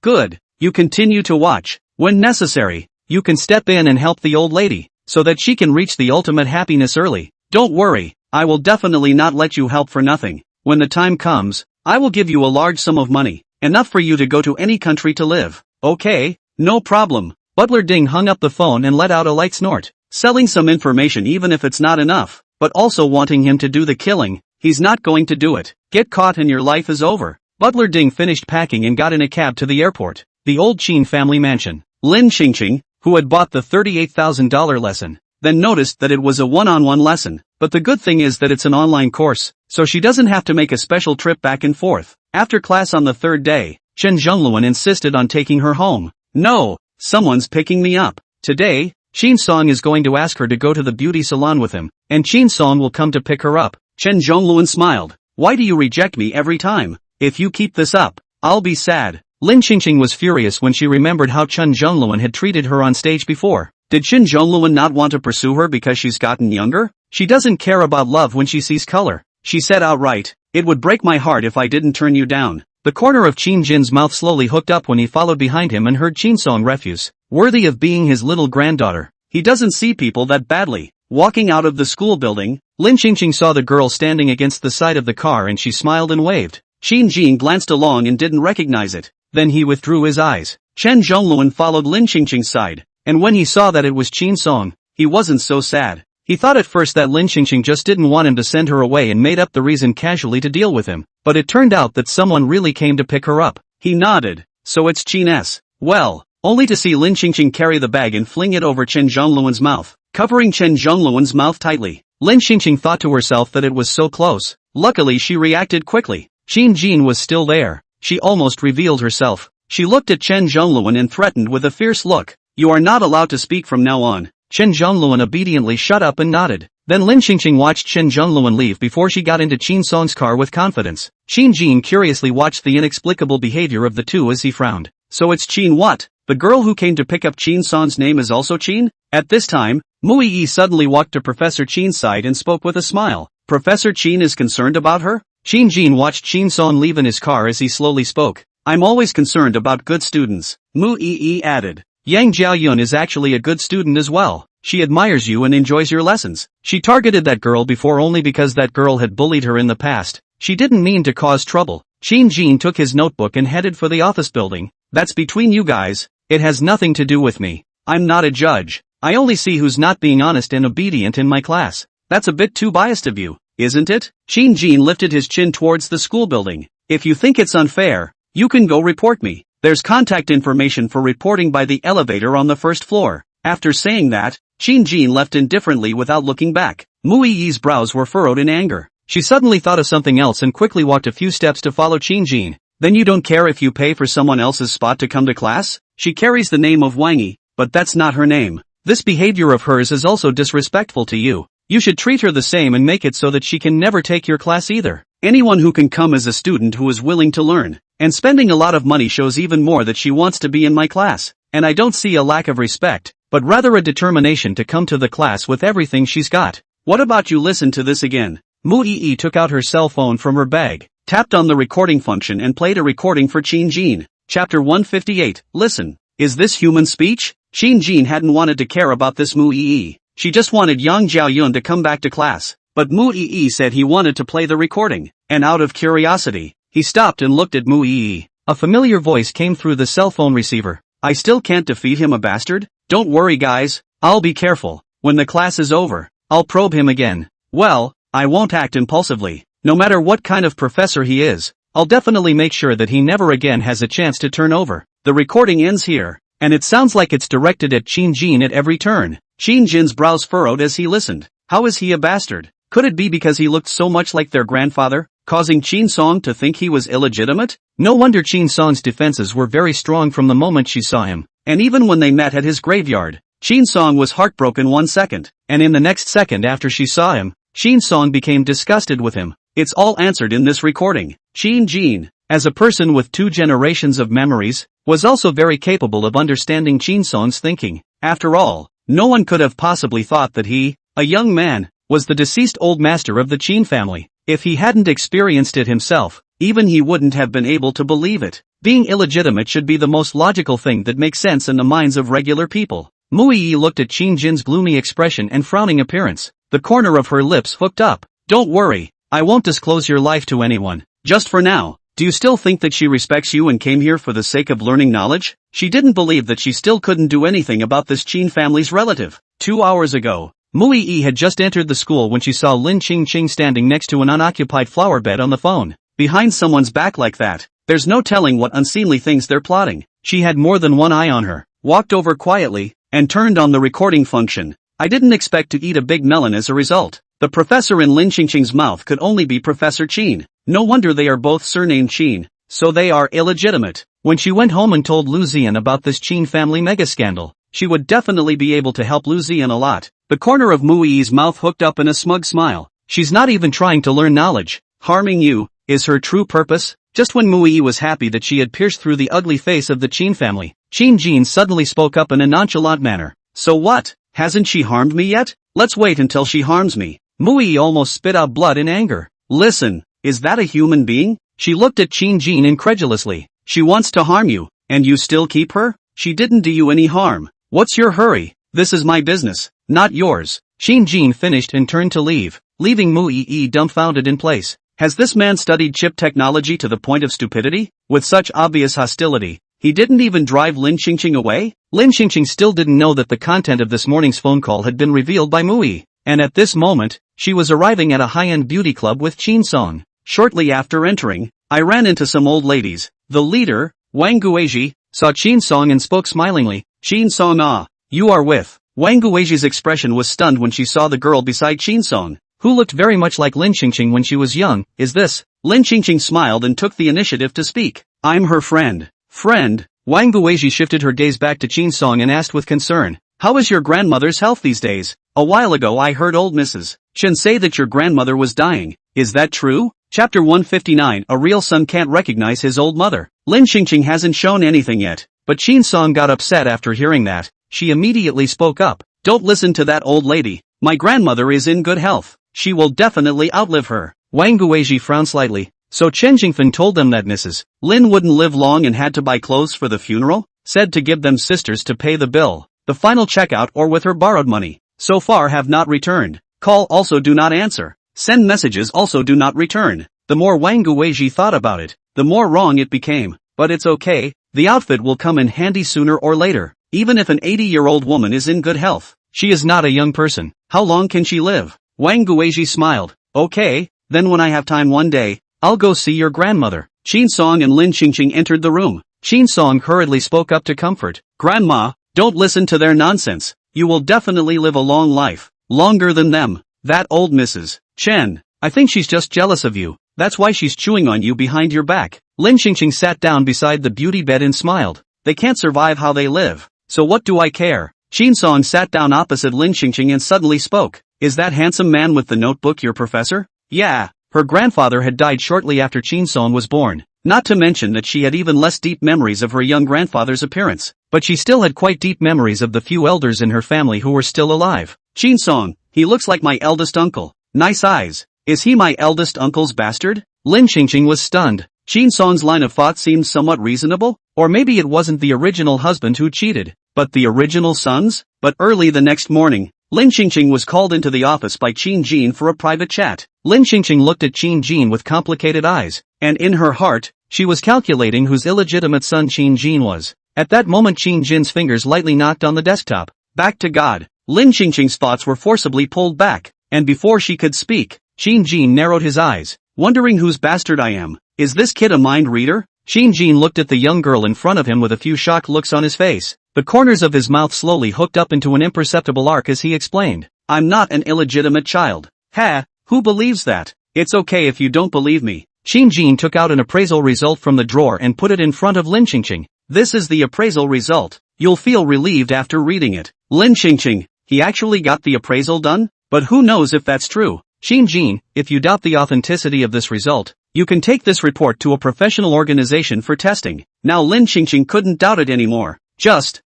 Good. You continue to watch. When necessary, you can step in and help the old lady, so that she can reach the ultimate happiness early. Don't worry, I will definitely not let you help for nothing. When the time comes, I will give you a large sum of money, enough for you to go to any country to live. Okay, no problem. Butler Ding hung up the phone and let out a light snort. Selling some information even if it's not enough, but also wanting him to do the killing, he's not going to do it. Get caught and your life is over. Butler Ding finished packing and got in a cab to the airport, the old Qin family mansion. Lin Qingqing, who had bought the $38,000 lesson, then noticed that it was a one-on-one lesson, but the good thing is that it's an online course, so she doesn't have to make a special trip back and forth. After class on the third day, Chen Zhongluan insisted on taking her home. No, someone's picking me up. Today, Qin Song is going to ask her to go to the beauty salon with him, and Qin Song will come to pick her up. Chen Zhongluan smiled. Why do you reject me every time? If you keep this up, I'll be sad. Lin Qingqing was furious when she remembered how Chen Zhongluan had treated her on stage before. Did Chen Zhongluan not want to pursue her because she's gotten younger? She doesn't care about love when she sees color. She said outright, it would break my heart if I didn't turn you down. The corner of Qin Jin's mouth slowly hooked up when he followed behind him and heard Qin Song refuse. Worthy of being his little granddaughter. He doesn't see people that badly. Walking out of the school building, Lin Qingqing saw the girl standing against the side of the car and she smiled and waved. Qin Jin glanced along and didn't recognize it. Then he withdrew his eyes. Chen Zhongluan followed Lin Qingqing's side, and when he saw that it was Qin Song, he wasn't so sad. He thought at first that Lin Qingqing just didn't want him to send her away and made up the reason casually to deal with him, but it turned out that someone really came to pick her up. He nodded. So it's Qin S. Well, only to see Lin Qingqing carry the bag and fling it over Chen Zhongluan's mouth, covering Chen Zhongluan's mouth tightly. Lin Qingqing thought to herself that it was so close. Luckily she reacted quickly. Qin Jin was still there. She almost revealed herself. She looked at Chen Zhongluan and threatened with a fierce look. You are not allowed to speak from now on. Chen Zhongluan obediently shut up and nodded. Then Lin Qingqing watched Chen Zhongluan leave before she got into Qin Song's car with confidence. Qin Jin curiously watched the inexplicable behavior of the two as he frowned. So it's Qin what? The girl who came to pick up Qin Song's name is also Qin? At this time, Mu Yi suddenly walked to Professor Qin's side and spoke with a smile. Professor Qin is concerned about her? Qin Jin watched Qin Song leave in his car as he slowly spoke. I'm always concerned about good students. Mu Yi added. Yang Jiaoyun is actually a good student as well. She admires you and enjoys your lessons. She targeted that girl before only because that girl had bullied her in the past. She didn't mean to cause trouble. Qin Jin took his notebook and headed for the office building. That's between you guys. It has nothing to do with me. I'm not a judge. I only see who's not being honest and obedient in my class. That's a bit too biased of you, isn't it? Qin Jin lifted his chin towards the school building. If you think it's unfair, you can go report me. There's contact information for reporting by the elevator on the first floor. After saying that, Qin Jin left indifferently without looking back. Mu Yi's brows were furrowed in anger. She suddenly thought of something else and quickly walked a few steps to follow Qin Jin. Then you don't care if you pay for someone else's spot to come to class? She carries the name of Wang Yi, but that's not her name. This behavior of hers is also disrespectful to you. You should treat her the same and make it so that she can never take your class either. Anyone who can come as a student who is willing to learn, and spending a lot of money shows even more that she wants to be in my class. And I don't see a lack of respect, but rather a determination to come to the class with everything she's got. What about you listen to this again? Mu Yi took out her cell phone from her bag, tapped on the recording function and played a recording for Qin Jin. Chapter 158, Listen. Is this human speech? Qin Jin hadn't wanted to care about this Mu Yi. She just wanted Yang Jiaoyun to come back to class. But Mu Yi said he wanted to play the recording, and out of curiosity, he stopped and looked at Mu Yi. A familiar voice came through the cell phone receiver. I still can't defeat him, a bastard? Don't worry guys, I'll be careful. When the class is over, I'll probe him again. Well, I won't act impulsively. No matter what kind of professor he is, I'll definitely make sure that he never again has a chance to turn over. The recording ends here, and it sounds like it's directed at Qin Jin at every turn. Qin Jin's brows furrowed as he listened. How is he a bastard? Could it be because he looked so much like their grandfather, causing Qin Song to think he was illegitimate? No wonder Qin Song's defenses were very strong from the moment she saw him, and even when they met at his graveyard, Qin Song was heartbroken 1 second, and in the next second after she saw him, Qin Song became disgusted with him. It's all answered in this recording. Qin Jin, as a person with 2 generations of memories, was also very capable of understanding Qin Song's thinking. After all, no one could have possibly thought that he, a young man, was the deceased old master of the Qin family. If he hadn't experienced it himself, even he wouldn't have been able to believe it. Being illegitimate should be the most logical thing that makes sense in the minds of regular people. Mu Yi looked at Qin Jin's gloomy expression and frowning appearance. The corner of her lips hooked up. Don't worry, I won't disclose your life to anyone. Just for now. Do you still think that she respects you and came here for the sake of learning knowledge? She didn't believe that she still couldn't do anything about this Qin family's relative. 2 hours ago, Mu Yi had just entered the school when she saw Lin Qingqing standing next to an unoccupied flower bed on the phone. Behind someone's back like that, there's no telling what unseemly things they're plotting. She had more than one eye on her, walked over quietly, and turned on the recording function. I didn't expect to eat a big melon as a result. The professor in Lin Qingqing's mouth could only be Professor Qin. No wonder they are both surnamed Qin, so they are illegitimate. When she went home and told Lu Zian about this Qin family mega scandal, she would definitely be able to help Lu Zian a lot. The corner of Mu Yi's mouth hooked up in a smug smile. She's not even trying to learn knowledge. Harming you is her true purpose. Just when Mu Yi was happy that she had pierced through the ugly face of the Qin family, Qin Jin suddenly spoke up in a nonchalant manner. So what? Hasn't she harmed me yet? Let's wait until she harms me. Mu Yi almost spit out blood in anger. Listen, is that a human being? She looked at Qin Jin incredulously. She wants to harm you, and you still keep her? She didn't do you any harm. What's your hurry? This is my business, not yours. Qin Jin finished and turned to leave, leaving Mu Yi dumbfounded in place. Has this man studied chip technology to the point of stupidity? With such obvious hostility, He didn't even drive Lin Qingqing away? Lin Qingqing still didn't know that the content of this morning's phone call had been revealed by Mui. And at this moment, she was arriving at a high-end beauty club with Qin Song. Shortly after entering, I ran into some old ladies. The leader, Wang Guizhi, saw Qin Song and spoke smilingly. Qin Song, you are with. Wang Guizhi's expression was stunned when she saw the girl beside Qin Song, who looked very much like Lin Qingqing when she was young. Is this? Lin Qingqing smiled and took the initiative to speak. I'm her friend. Friend? Wang Guizhi shifted her gaze back to Qin Song and asked with concern. How is your grandmother's health these days? A while ago I heard old Mrs. Chen say that your grandmother was dying. Is that true? Chapter 159. A real son can't recognize his old mother. Lin Qingqing hasn't shown anything yet, but Qin Song got upset after hearing that. She immediately spoke up. Don't listen to that old lady. My grandmother is in good health. She will definitely outlive her. Wang Guizhi frowned slightly. So Chen Jingfen told them that Mrs. Lin wouldn't live long and had to buy clothes for the funeral? Said to give them sisters to pay the bill. The final checkout or with her borrowed money. So far have not returned. Call also do not answer. Send messages also do not return. The more Wang Guizhi thought about it, the more wrong it became. But it's okay, the outfit will come in handy sooner or later. Even if an 80-year-old woman is in good health, she is not a young person. How long can she live? Wang Guizhi smiled. Okay, then when I have time one day, I'll go see your grandmother. Qin Song and Lin Qingqing entered the room. Qin Song hurriedly spoke up to comfort. Grandma, don't listen to their nonsense. You will definitely live a long life. Longer than them. That old Mrs. Chen. I think she's just jealous of you. That's why she's chewing on you behind your back. Lin Qingqing sat down beside the beauty bed and smiled. They can't survive how they live. So what do I care? Qin Song sat down opposite Lin Qingqing and suddenly spoke. Is that handsome man with the notebook your professor? Yeah. Her grandfather had died shortly after Qin Song was born. Not to mention that she had even less deep memories of her young grandfather's appearance. But she still had quite deep memories of the few elders in her family who were still alive. Qin Song, he looks like my eldest uncle. Nice eyes. Is he my eldest uncle's bastard? Lin Qingqing was stunned. Qin Song's line of thought seemed somewhat reasonable, or maybe it wasn't the original husband who cheated, but the original sons? But early the next morning, Lin Qingqing was called into the office by Qin Jin for a private chat. Lin Qingqing looked at Qin Jin with complicated eyes, and in her heart, she was calculating whose illegitimate son Qin Jin was. At that moment Qin Jin's fingers lightly knocked on the desktop. Back to God. Lin Qingqing's thoughts were forcibly pulled back, and before she could speak, Qin Jin narrowed his eyes, wondering whose bastard I am. Is this kid a mind reader? Qin Jin looked at the young girl in front of him with a few shocked looks on his face. The corners of his mouth slowly hooked up into an imperceptible arc as he explained. I'm not an illegitimate child. Ha, who believes that? It's okay if you don't believe me. Qin Jin took out an appraisal result from the drawer and put it in front of Lin Qingqing. This is the appraisal result. You'll feel relieved after reading it. Lin Qingqing, he actually got the appraisal done? But who knows if that's true? Qin Jin, if you doubt the authenticity of this result, you can take this report to a professional organization for testing. Now Lin Qingqing couldn't doubt it anymore.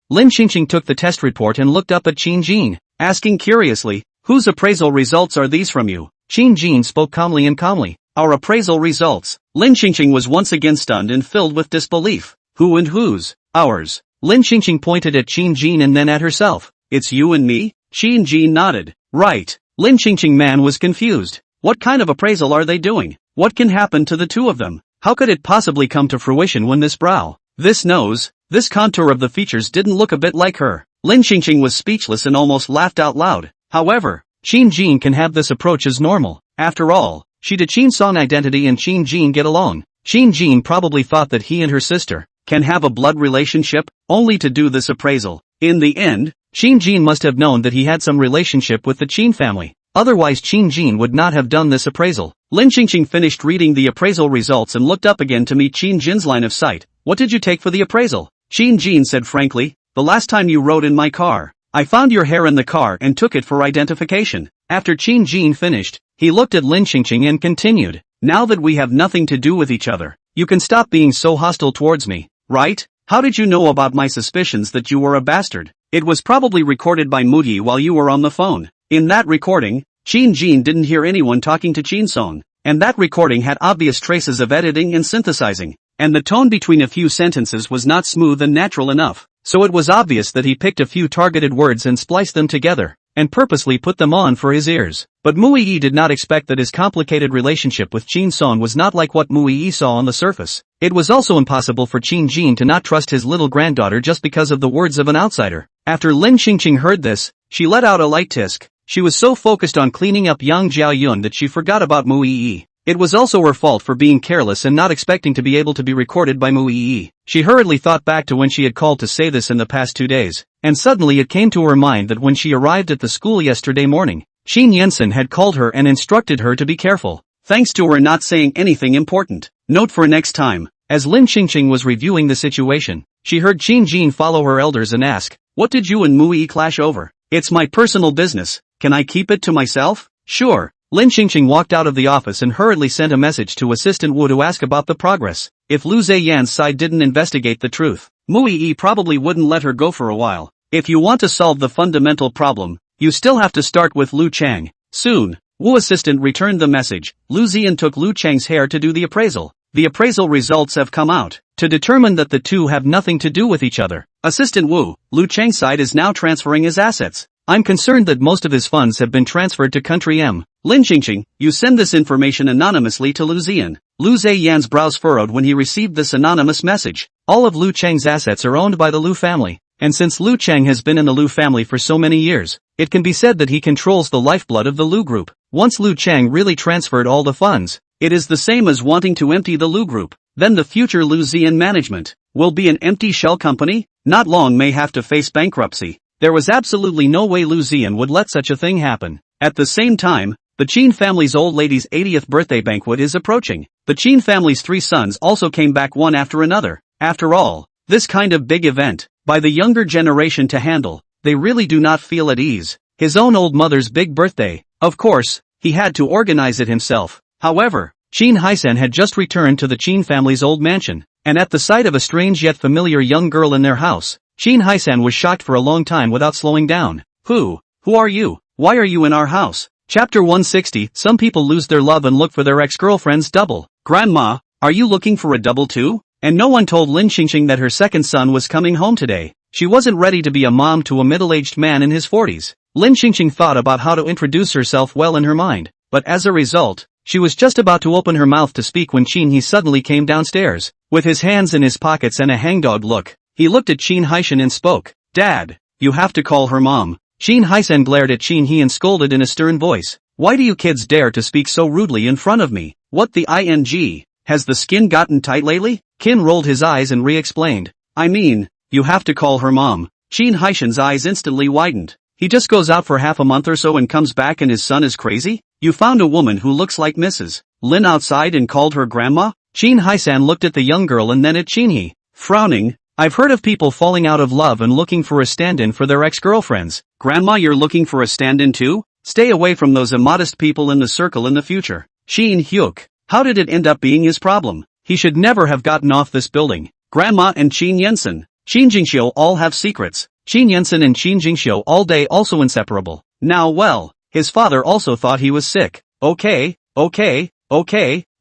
Lin Qingqing took the test report and looked up at Qin Jin, asking curiously, whose appraisal results are these from you? Qin Jin spoke calmly. Our appraisal results. Lin Qingqing was once again stunned and filled with disbelief. Who and whose? Ours. Lin Qingqing pointed at Qin Jin and then at herself. It's you and me? Qin Jin nodded. Right. Lin Qingqing man was confused. What kind of appraisal are they doing? What can happen to the two of them? How could it possibly come to fruition when this brow, this nose, this contour of the features didn't look a bit like her? Lin Qingqing was speechless and almost laughed out loud. However, Qin Jin can have this approach as normal. After all, she did Qin Song identity and Qin Jin get along. Qin Jin probably thought that he and her sister can have a blood relationship, only to do this appraisal. In the end, Qin Jin must have known that he had some relationship with the Qin family. Otherwise Qin Jin would not have done this appraisal. Lin Qingqing finished reading the appraisal results and looked up again to meet Qin Jin's line of sight. What did you take for the appraisal? Qin Jin said frankly, the last time you rode in my car. I found your hair in the car and took it for identification. After Qin Jin finished, he looked at Lin Qingqing and continued. Now that we have nothing to do with each other, you can stop being so hostile towards me, right? How did you know about my suspicions that you were a bastard? It was probably recorded by Muyi while you were on the phone. In that recording, Qin Jin didn't hear anyone talking to Qin Song, and that recording had obvious traces of editing and synthesizing, and the tone between a few sentences was not smooth and natural enough, so it was obvious that he picked a few targeted words and spliced them together. and purposely put them on for his ears. But Muyi did not expect that his complicated relationship with Qin Son was not like what Muyi saw on the surface. It was also impossible for Qin Jin to not trust his little granddaughter just because of the words of an outsider. After Lin Qingqing heard this, she let out a light tisk. She was so focused on cleaning up Yang Jiaoyun that she forgot about Muyi. It was also her fault for being careless and not expecting to be able to be recorded by Muyi. She hurriedly thought back to when she had called to say this in the past 2 days, and suddenly it came to her mind that when she arrived at the school yesterday morning, Qin Yensen had called her and instructed her to be careful, thanks to her not saying anything important. Note for next time. As Lin Qingqing was reviewing the situation, she heard Qin Jin follow her elders and ask, "What did you and Muyi clash over? It's my personal business. Can I keep it to myself?" "Sure." Lin Qingqing walked out of the office and hurriedly sent a message to Assistant Wu to ask about the progress. If Lu Zheyan's side didn't investigate the truth, Muyi probably wouldn't let her go for a while. If you want to solve the fundamental problem, you still have to start with Lu Chang. Soon, Wu assistant returned the message. Lu Zheyan took Lu Chang's hair to do the appraisal. The appraisal results have come out. To determine that the two have nothing to do with each other, Assistant Wu, Lu Chang's side is now transferring his assets. I'm concerned that most of his funds have been transferred to country M. Lin Qingqing, you send this information anonymously to Lu Zheyan. Lu Zheyan's brows furrowed when he received this anonymous message. All of Lu Chang's assets are owned by the Lu family, and since Lu Chang has been in the Lu family for so many years, it can be said that he controls the lifeblood of the Lu group. Once Lu Chang really transferred all the funds, it is the same as wanting to empty the Lu group. Then the future Lu Zheyan management will be an empty shell company, not long may have to face bankruptcy. There was absolutely no way Lu Zheyan would let such a thing happen. At the same time, the Qin family's old lady's 80th birthday banquet is approaching. The Qin family's 3 sons also came back one after another. After all, this kind of big event, by the younger generation to handle, they really do not feel at ease. His own old mother's big birthday, of course, he had to organize it himself. However, Qin Haisen had just returned to the Qin family's old mansion, and at the sight of a strange yet familiar young girl in their house, Qin Haisen was shocked for a long time without slowing down. Who are you? Why are you in our house? Chapter 160, Some people lose their love and look for their ex-girlfriend's double. Grandma, are you looking for a double too? And no one told Lin Qingqing that her second son was coming home today. She wasn't ready to be a mom to a middle-aged man in his 40s. Lin Qingqing thought about how to introduce herself well in her mind, but as a result, she was just about to open her mouth to speak when Qin He suddenly came downstairs. With his hands in his pockets and a hangdog look, he looked at Qin Haisen and spoke. Dad, you have to call her mom. Qin Haisen glared at Qin He and scolded in a stern voice. Why do you kids dare to speak so rudely in front of me? What the ing? Has the skin gotten tight lately? Qin rolled his eyes and re-explained. I mean, you have to call her mom. Qin Haisen's eyes instantly widened. He just goes out for half a month or so and comes back and his son is crazy? You found a woman who looks like Mrs. Lin outside and called her grandma? Qin Haisen looked at the young girl and then at Qin He. Frowning, I've heard of people falling out of love and looking for a stand-in for their ex-girlfriends. Grandma, you're looking for a stand-in too? Stay away from those immodest people in the circle in the future. Qin Hyuk, how did it end up being his problem? He should never have gotten off this building. Grandma and Qin Yensen, Qin Jingxiu all have secrets. Qin Yensen and Qin Jingxiu all day also inseparable. Now well, his father also thought he was sick. Okay,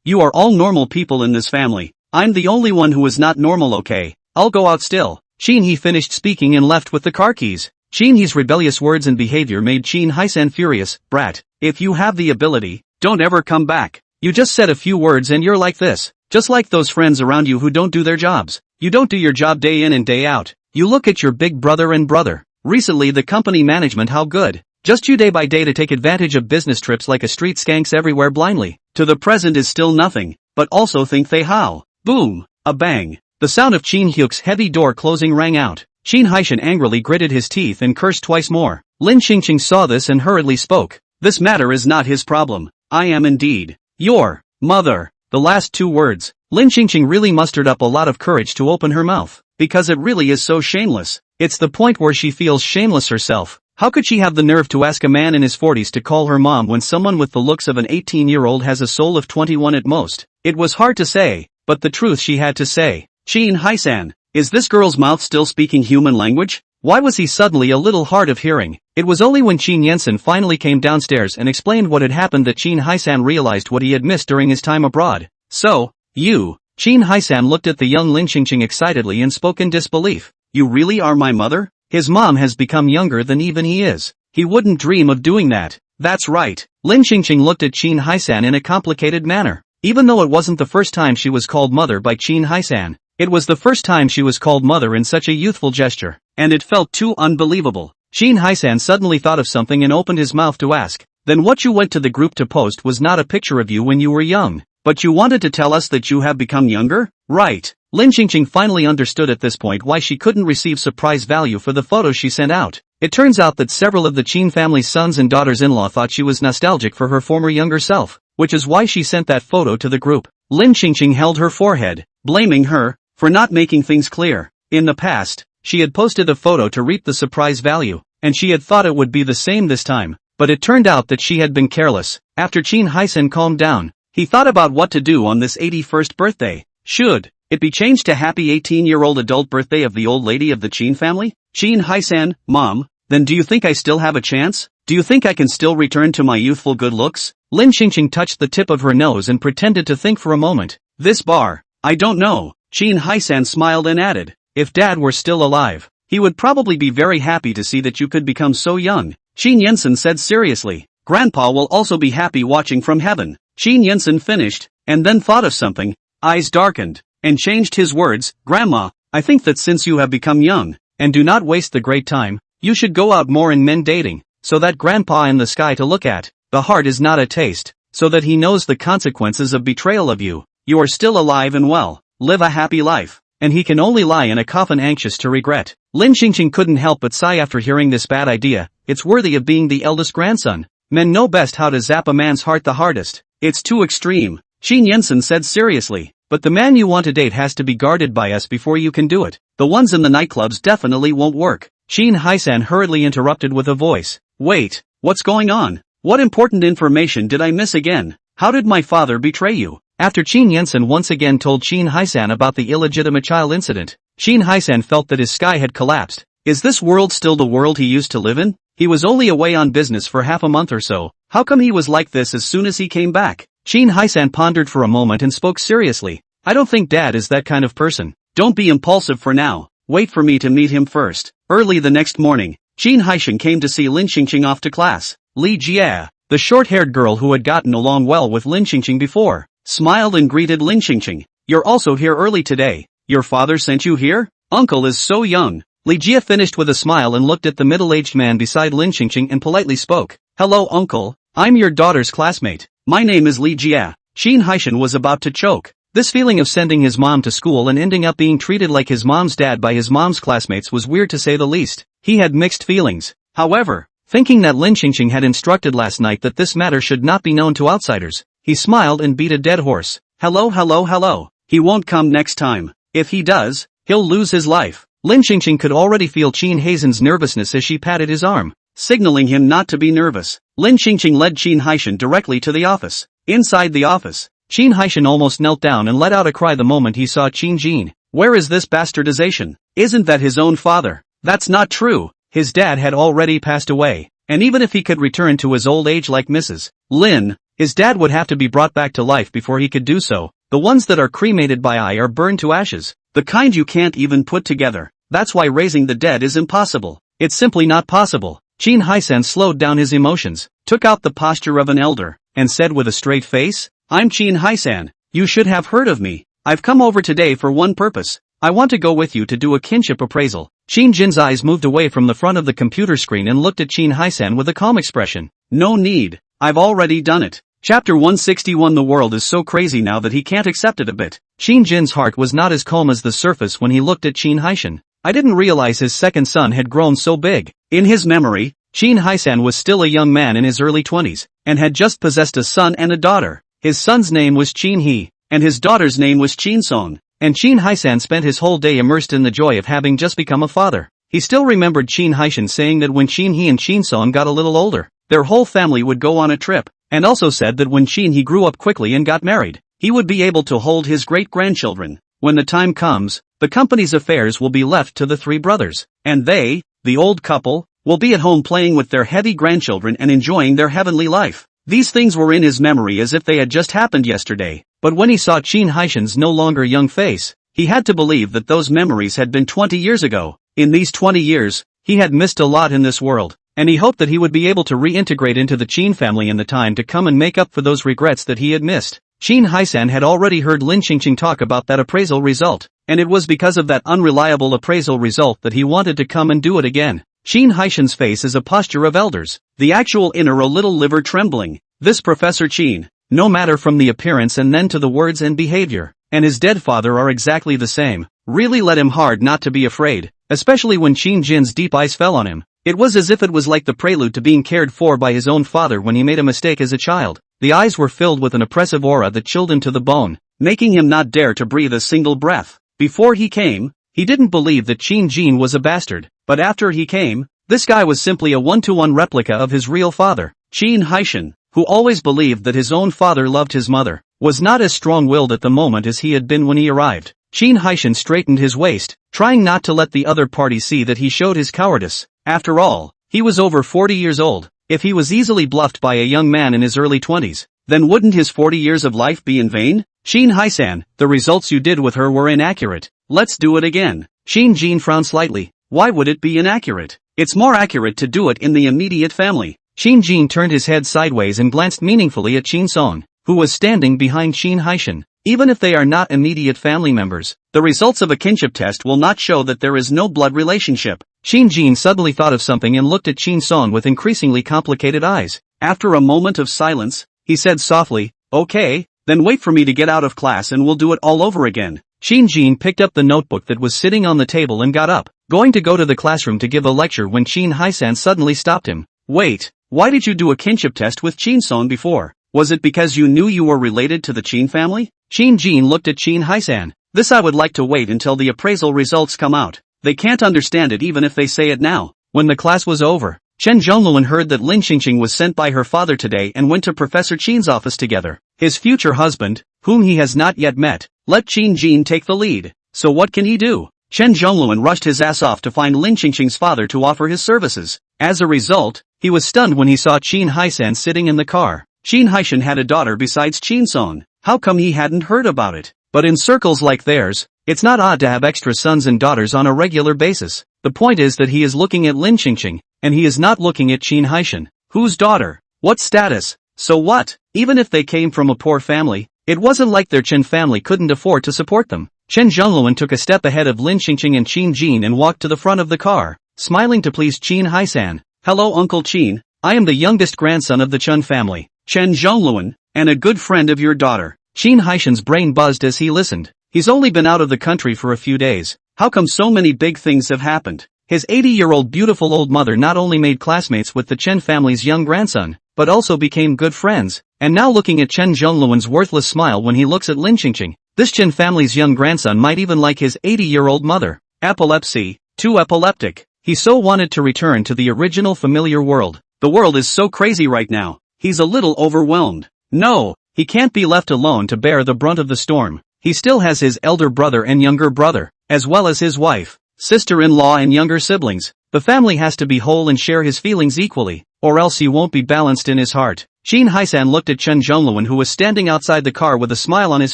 you are all normal people in this family. I'm the only one who is not normal, okay? I'll go out still. Qin He finished speaking and left with the car keys. Qin He's rebellious words and behavior made Qin Haisen furious. Brat, if you have the ability, don't ever come back. You just said a few words and you're like this. Just like those friends around you who don't do their jobs. You don't do your job day in and day out. You look at your big brother and brother. Recently the company management how good. Just you day by day to take advantage of business trips like a street skanks everywhere blindly. To the present is still nothing, but also think they how. Boom, a bang. The sound of Qin Hyuk's heavy door closing rang out. Qin Haisen angrily gritted his teeth and cursed twice more. Lin Qingqing saw this and hurriedly spoke. This matter is not his problem. I am indeed your mother. The last 2 words. Lin Qingqing really mustered up a lot of courage to open her mouth, because it really is so shameless. It's the point where she feels shameless herself. How could she have the nerve to ask a man in his 40s to call her mom when someone with the looks of an 18-year-old has a soul of 21 at most? It was hard to say, but the truth she had to say. Qin Haisen, is this girl's mouth still speaking human language? Why was he suddenly a little hard of hearing? It was only when Qin Yensen finally came downstairs and explained what had happened that Qin Haisen realized what he had missed during his time abroad. So, you, Qin Haisen looked at the young Lin Qingqing excitedly and spoke in disbelief. You really are my mother? His mom has become younger than even he is. He wouldn't dream of doing that. That's right. Lin Qingqing looked at Qin Haisan in a complicated manner. Even though it wasn't the first time she was called mother by Qin Haisan, it was the first time she was called mother in such a youthful gesture, and it felt too unbelievable. Qin Haisan suddenly thought of something and opened his mouth to ask, "Then what you went to the group to post was not a picture of you when you were young, but you wanted to tell us that you have become younger? Right." Lin Qingqing finally understood at this point why she couldn't receive surprise value for the photos she sent out. It turns out that several of the Qin family's sons and daughters-in-law thought she was nostalgic for her former younger self, which is why she sent that photo to the group. Lin Qingqing held her forehead, blaming her for not making things clear. In the past, she had posted a photo to reap the surprise value, and she had thought it would be the same this time, but it turned out that she had been careless. After Qin Haisan calmed down, he thought about what to do on this 81st birthday. Should it be changed to happy 18-year-old adult birthday of the old lady of the Qin family? Qin Haisan, Mom, then do you think I still have a chance? Do you think I can still return to my youthful good looks? Lin Qingqing touched the tip of her nose and pretended to think for a moment. This bar, I don't know. Qin Haisan smiled and added, if Dad were still alive, he would probably be very happy to see that you could become so young. Qin Yinsen said seriously, Grandpa will also be happy watching from heaven. Qin Yinsen finished, and then thought of something, eyes darkened, and changed his words, Grandma, I think that since you have become young, and do not waste the great time, you should go out more in men dating, so that Grandpa in the sky to look at. The heart is not a taste, so that he knows the consequences of betrayal of you. You are still alive and well, live a happy life, and he can only lie in a coffin anxious to regret. Lin Qingqing couldn't help but sigh after hearing this bad idea. It's worthy of being the eldest grandson. Men know best how to zap a man's heart the hardest. It's too extreme. Qin Yinsen said seriously, but the man you want to date has to be guarded by us before you can do it. The ones in the nightclubs definitely won't work. Qin Haisan hurriedly interrupted with a voice. Wait, what's going on? What important information did I miss again? How did my father betray you? After Qin Yinsen once again told Qin Haisan about the illegitimate child incident, Qin Haisan felt that his sky had collapsed. Is this world still the world he used to live in? He was only away on business for half a month or so. How come he was like this as soon as he came back? Qin Haisan pondered for a moment and spoke seriously. I don't think Dad is that kind of person. Don't be impulsive for now. Wait for me to meet him first. Early the next morning, Qin Haisan came to see Lin Qingqing off to class. Li Jia, the short-haired girl who had gotten along well with Lin Qingqing before, smiled and greeted Lin Qingqing. You're also here early today. Your father sent you here? Uncle is so young. Li Jia finished with a smile and looked at the middle-aged man beside Lin Qingqing and politely spoke. Hello uncle, I'm your daughter's classmate. My name is Li Jia. Qin Haisan was about to choke. This feeling of sending his mom to school and ending up being treated like his mom's dad by his mom's classmates was weird to say the least. He had mixed feelings. However, thinking that Lin Qingqing had instructed last night that this matter should not be known to outsiders, he smiled and beat a dead horse. Hello. He won't come next time. If he does, he'll lose his life. Lin Qingqing could already feel Qin Haisan's nervousness as she patted his arm, signaling him not to be nervous. Lin Qingqing led Qin Haisan directly to the office. Inside the office, Qin Haisan almost knelt down and let out a cry the moment he saw Qin Jin. Where is this bastardization? Isn't that his own father? That's not true. His dad had already passed away, and even if he could return to his old age like Mrs. Lin, his dad would have to be brought back to life before he could do so. The ones that are cremated by eye are burned to ashes, the kind you can't even put together. That's why raising the dead is impossible. It's simply not possible. Qin Haisan slowed down his emotions, took out the posture of an elder, and said with a straight face, I'm Qin Haisan. You should have heard of me. I've come over today for one purpose. I want to go with you to do a kinship appraisal. Qin Jin's eyes moved away from the front of the computer screen and looked at Qin Haisan with a calm expression. No need. I've already done it. Chapter 161. The world is so crazy now that he can't accept it a bit. Qin Jin's heart was not as calm as the surface when he looked at Qin Haisan. I didn't realize his second son had grown so big. In his memory, Qin Haisan was still a young man in his early 20s, and had just possessed a son and a daughter. His son's name was Qin He, and his daughter's name was Qin Song, and Qin Haisan spent his whole day immersed in the joy of having just become a father. He still remembered Qin Haisan saying that when Qin He and Qin Song got a little older, their whole family would go on a trip, and also said that when Qin He grew up quickly and got married, he would be able to hold his great-grandchildren. When the time comes, the company's affairs will be left to the three brothers, and they, the old couple, will be at home playing with their heavy grandchildren and enjoying their heavenly life. These things were in his memory as if they had just happened yesterday, but when he saw Qin Haisan's no longer young face, he had to believe that those memories had been 20 years ago. In these 20 years, he had missed a lot in this world. and he hoped that he would be able to reintegrate into the Chin family in the time to come and make up for those regrets that he had missed. Chin Haisan had already heard Lin Qingqing talk about that appraisal result, and it was because of that unreliable appraisal result that he wanted to come and do it again. Chin Haishan's face is a posture of elders, the actual inner little liver trembling. This Professor Chin, no matter from the appearance and then to the words and behavior, and his dead father are exactly the same, really let him hard not to be afraid, especially when Qin Jin's deep eyes fell on him. It was as if it was like the prelude to being cared for by his own father when he made a mistake as a child. The eyes were filled with an oppressive aura that chilled him to the bone, making him not dare to breathe a single breath. Before he came, he didn't believe that Qin Jin was a bastard, but after he came, this guy was simply a one-to-one replica of his real father. Qin Haishan, who always believed that his own father loved his mother, was not as strong-willed at the moment as he had been when he arrived. Qin Haishan straightened his waist, trying not to let the other party see that he showed his cowardice. After all, he was over 40 years old. If he was easily bluffed by a young man in his early 20s, then wouldn't his 40 years of life be in vain? Qin Haisan, the results you did with her were inaccurate. Let's do it again. Qin Jin frowned slightly. Why would it be inaccurate? It's more accurate to do it in the immediate family. Qin Jin turned his head sideways and glanced meaningfully at Qin Song, who was standing behind Qin Haishan. Even if they are not immediate family members, the results of a kinship test will not show that there is no blood relationship. Qin Jin suddenly thought of something and looked at Qin Song with increasingly complicated eyes. After a moment of silence, he said softly, "Okay, then wait for me to get out of class and we'll do it all over again." Qin Jin picked up the notebook that was sitting on the table and got up, going to go to the classroom to give a lecture when Qin Haisan suddenly stopped him. "Wait, why did you do a kinship test with Qin Song before? Was it because you knew you were related to the Qin family?" Qin Jin looked at Qin Haisan. "This I would like to wait until the appraisal results come out. They can't understand it even if they say it now." When the class was over, Chen Zhongluan heard that Lin Qingqing was sent by her father today and went to Professor Qin's office together. His future husband, whom he has not yet met, let Qin Jin take the lead. So what can he do? Chen Zhongluan rushed his ass off to find Lin Qingqing's father to offer his services. As a result, he was stunned when he saw Qin Haisan sitting in the car. Qin Haishan had a daughter besides Qin Song. How come he hadn't heard about it? But in circles like theirs, it's not odd to have extra sons and daughters on a regular basis. The point is that he is looking at Lin Qingqing, and he is not looking at Qin Haishan. Whose daughter? What status? So what? Even if they came from a poor family, it wasn't like their Chen family couldn't afford to support them. Chen Zhongluan took a step ahead of Lin Qingqing and Qin Jin and walked to the front of the car, smiling to please Qin Haisan. "Hello Uncle Qin, I am the youngest grandson of the Chen family, Chen Zhongluan, and a good friend of your daughter." Qin Haishan's brain buzzed as he listened. He's only been out of the country for a few days. How come so many big things have happened? His 80-year-old beautiful old mother not only made classmates with the Chen family's young grandson, but also became good friends. And now looking at Chen Zhongluan's worthless smile when he looks at Lin Qingqing, this Chen family's young grandson might even like his 80-year-old mother. Epilepsy, too epileptic. He so wanted to return to the original familiar world. The world is so crazy right now. He's a little overwhelmed. No, he can't be left alone to bear the brunt of the storm. He still has his elder brother and younger brother, as well as his wife, sister-in-law and younger siblings. The family has to be whole and share his feelings equally, or else he won't be balanced in his heart. Qin Haisan looked at Chen Zhongluan who was standing outside the car with a smile on his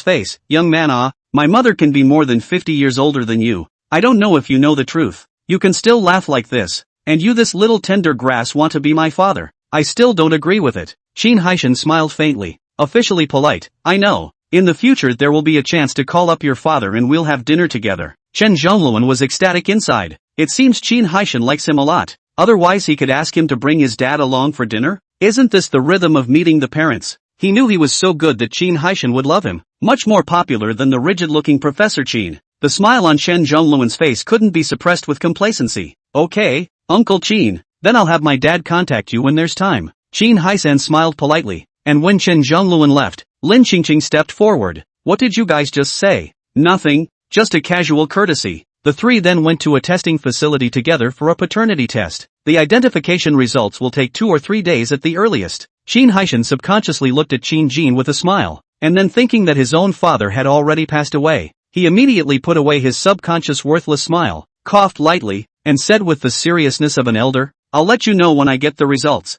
face. "Young man, my mother can be more than 50 years older than you. I don't know if you know the truth. You can still laugh like this. And you this little tender grass want to be my father. I still don't agree with it." Qin Haishan smiled faintly, officially polite. "I know. In the future there will be a chance to call up your father and we'll have dinner together." Chen Zhongluan was ecstatic inside. It seems Qin Haishan likes him a lot. Otherwise he could ask him to bring his dad along for dinner? Isn't this the rhythm of meeting the parents? He knew he was so good that Qin Haishan would love him, much more popular than the rigid-looking Professor Qin. The smile on Chen Zhongluan's face couldn't be suppressed with complacency. "Okay, Uncle Qin, then I'll have my dad contact you when there's time." Qin Haisan smiled politely, and when Chen Zhongluan left, Lin Qingqing stepped forward. "What did you guys just say?" "Nothing, just a casual courtesy." The three then went to a testing facility together for a paternity test. The identification results will take 2 or 3 days at the earliest. Qin Haishan subconsciously looked at Qin Jin with a smile, and then thinking that his own father had already passed away, he immediately put away his subconscious worthless smile, coughed lightly, and said with the seriousness of an elder, "I'll let you know when I get the results."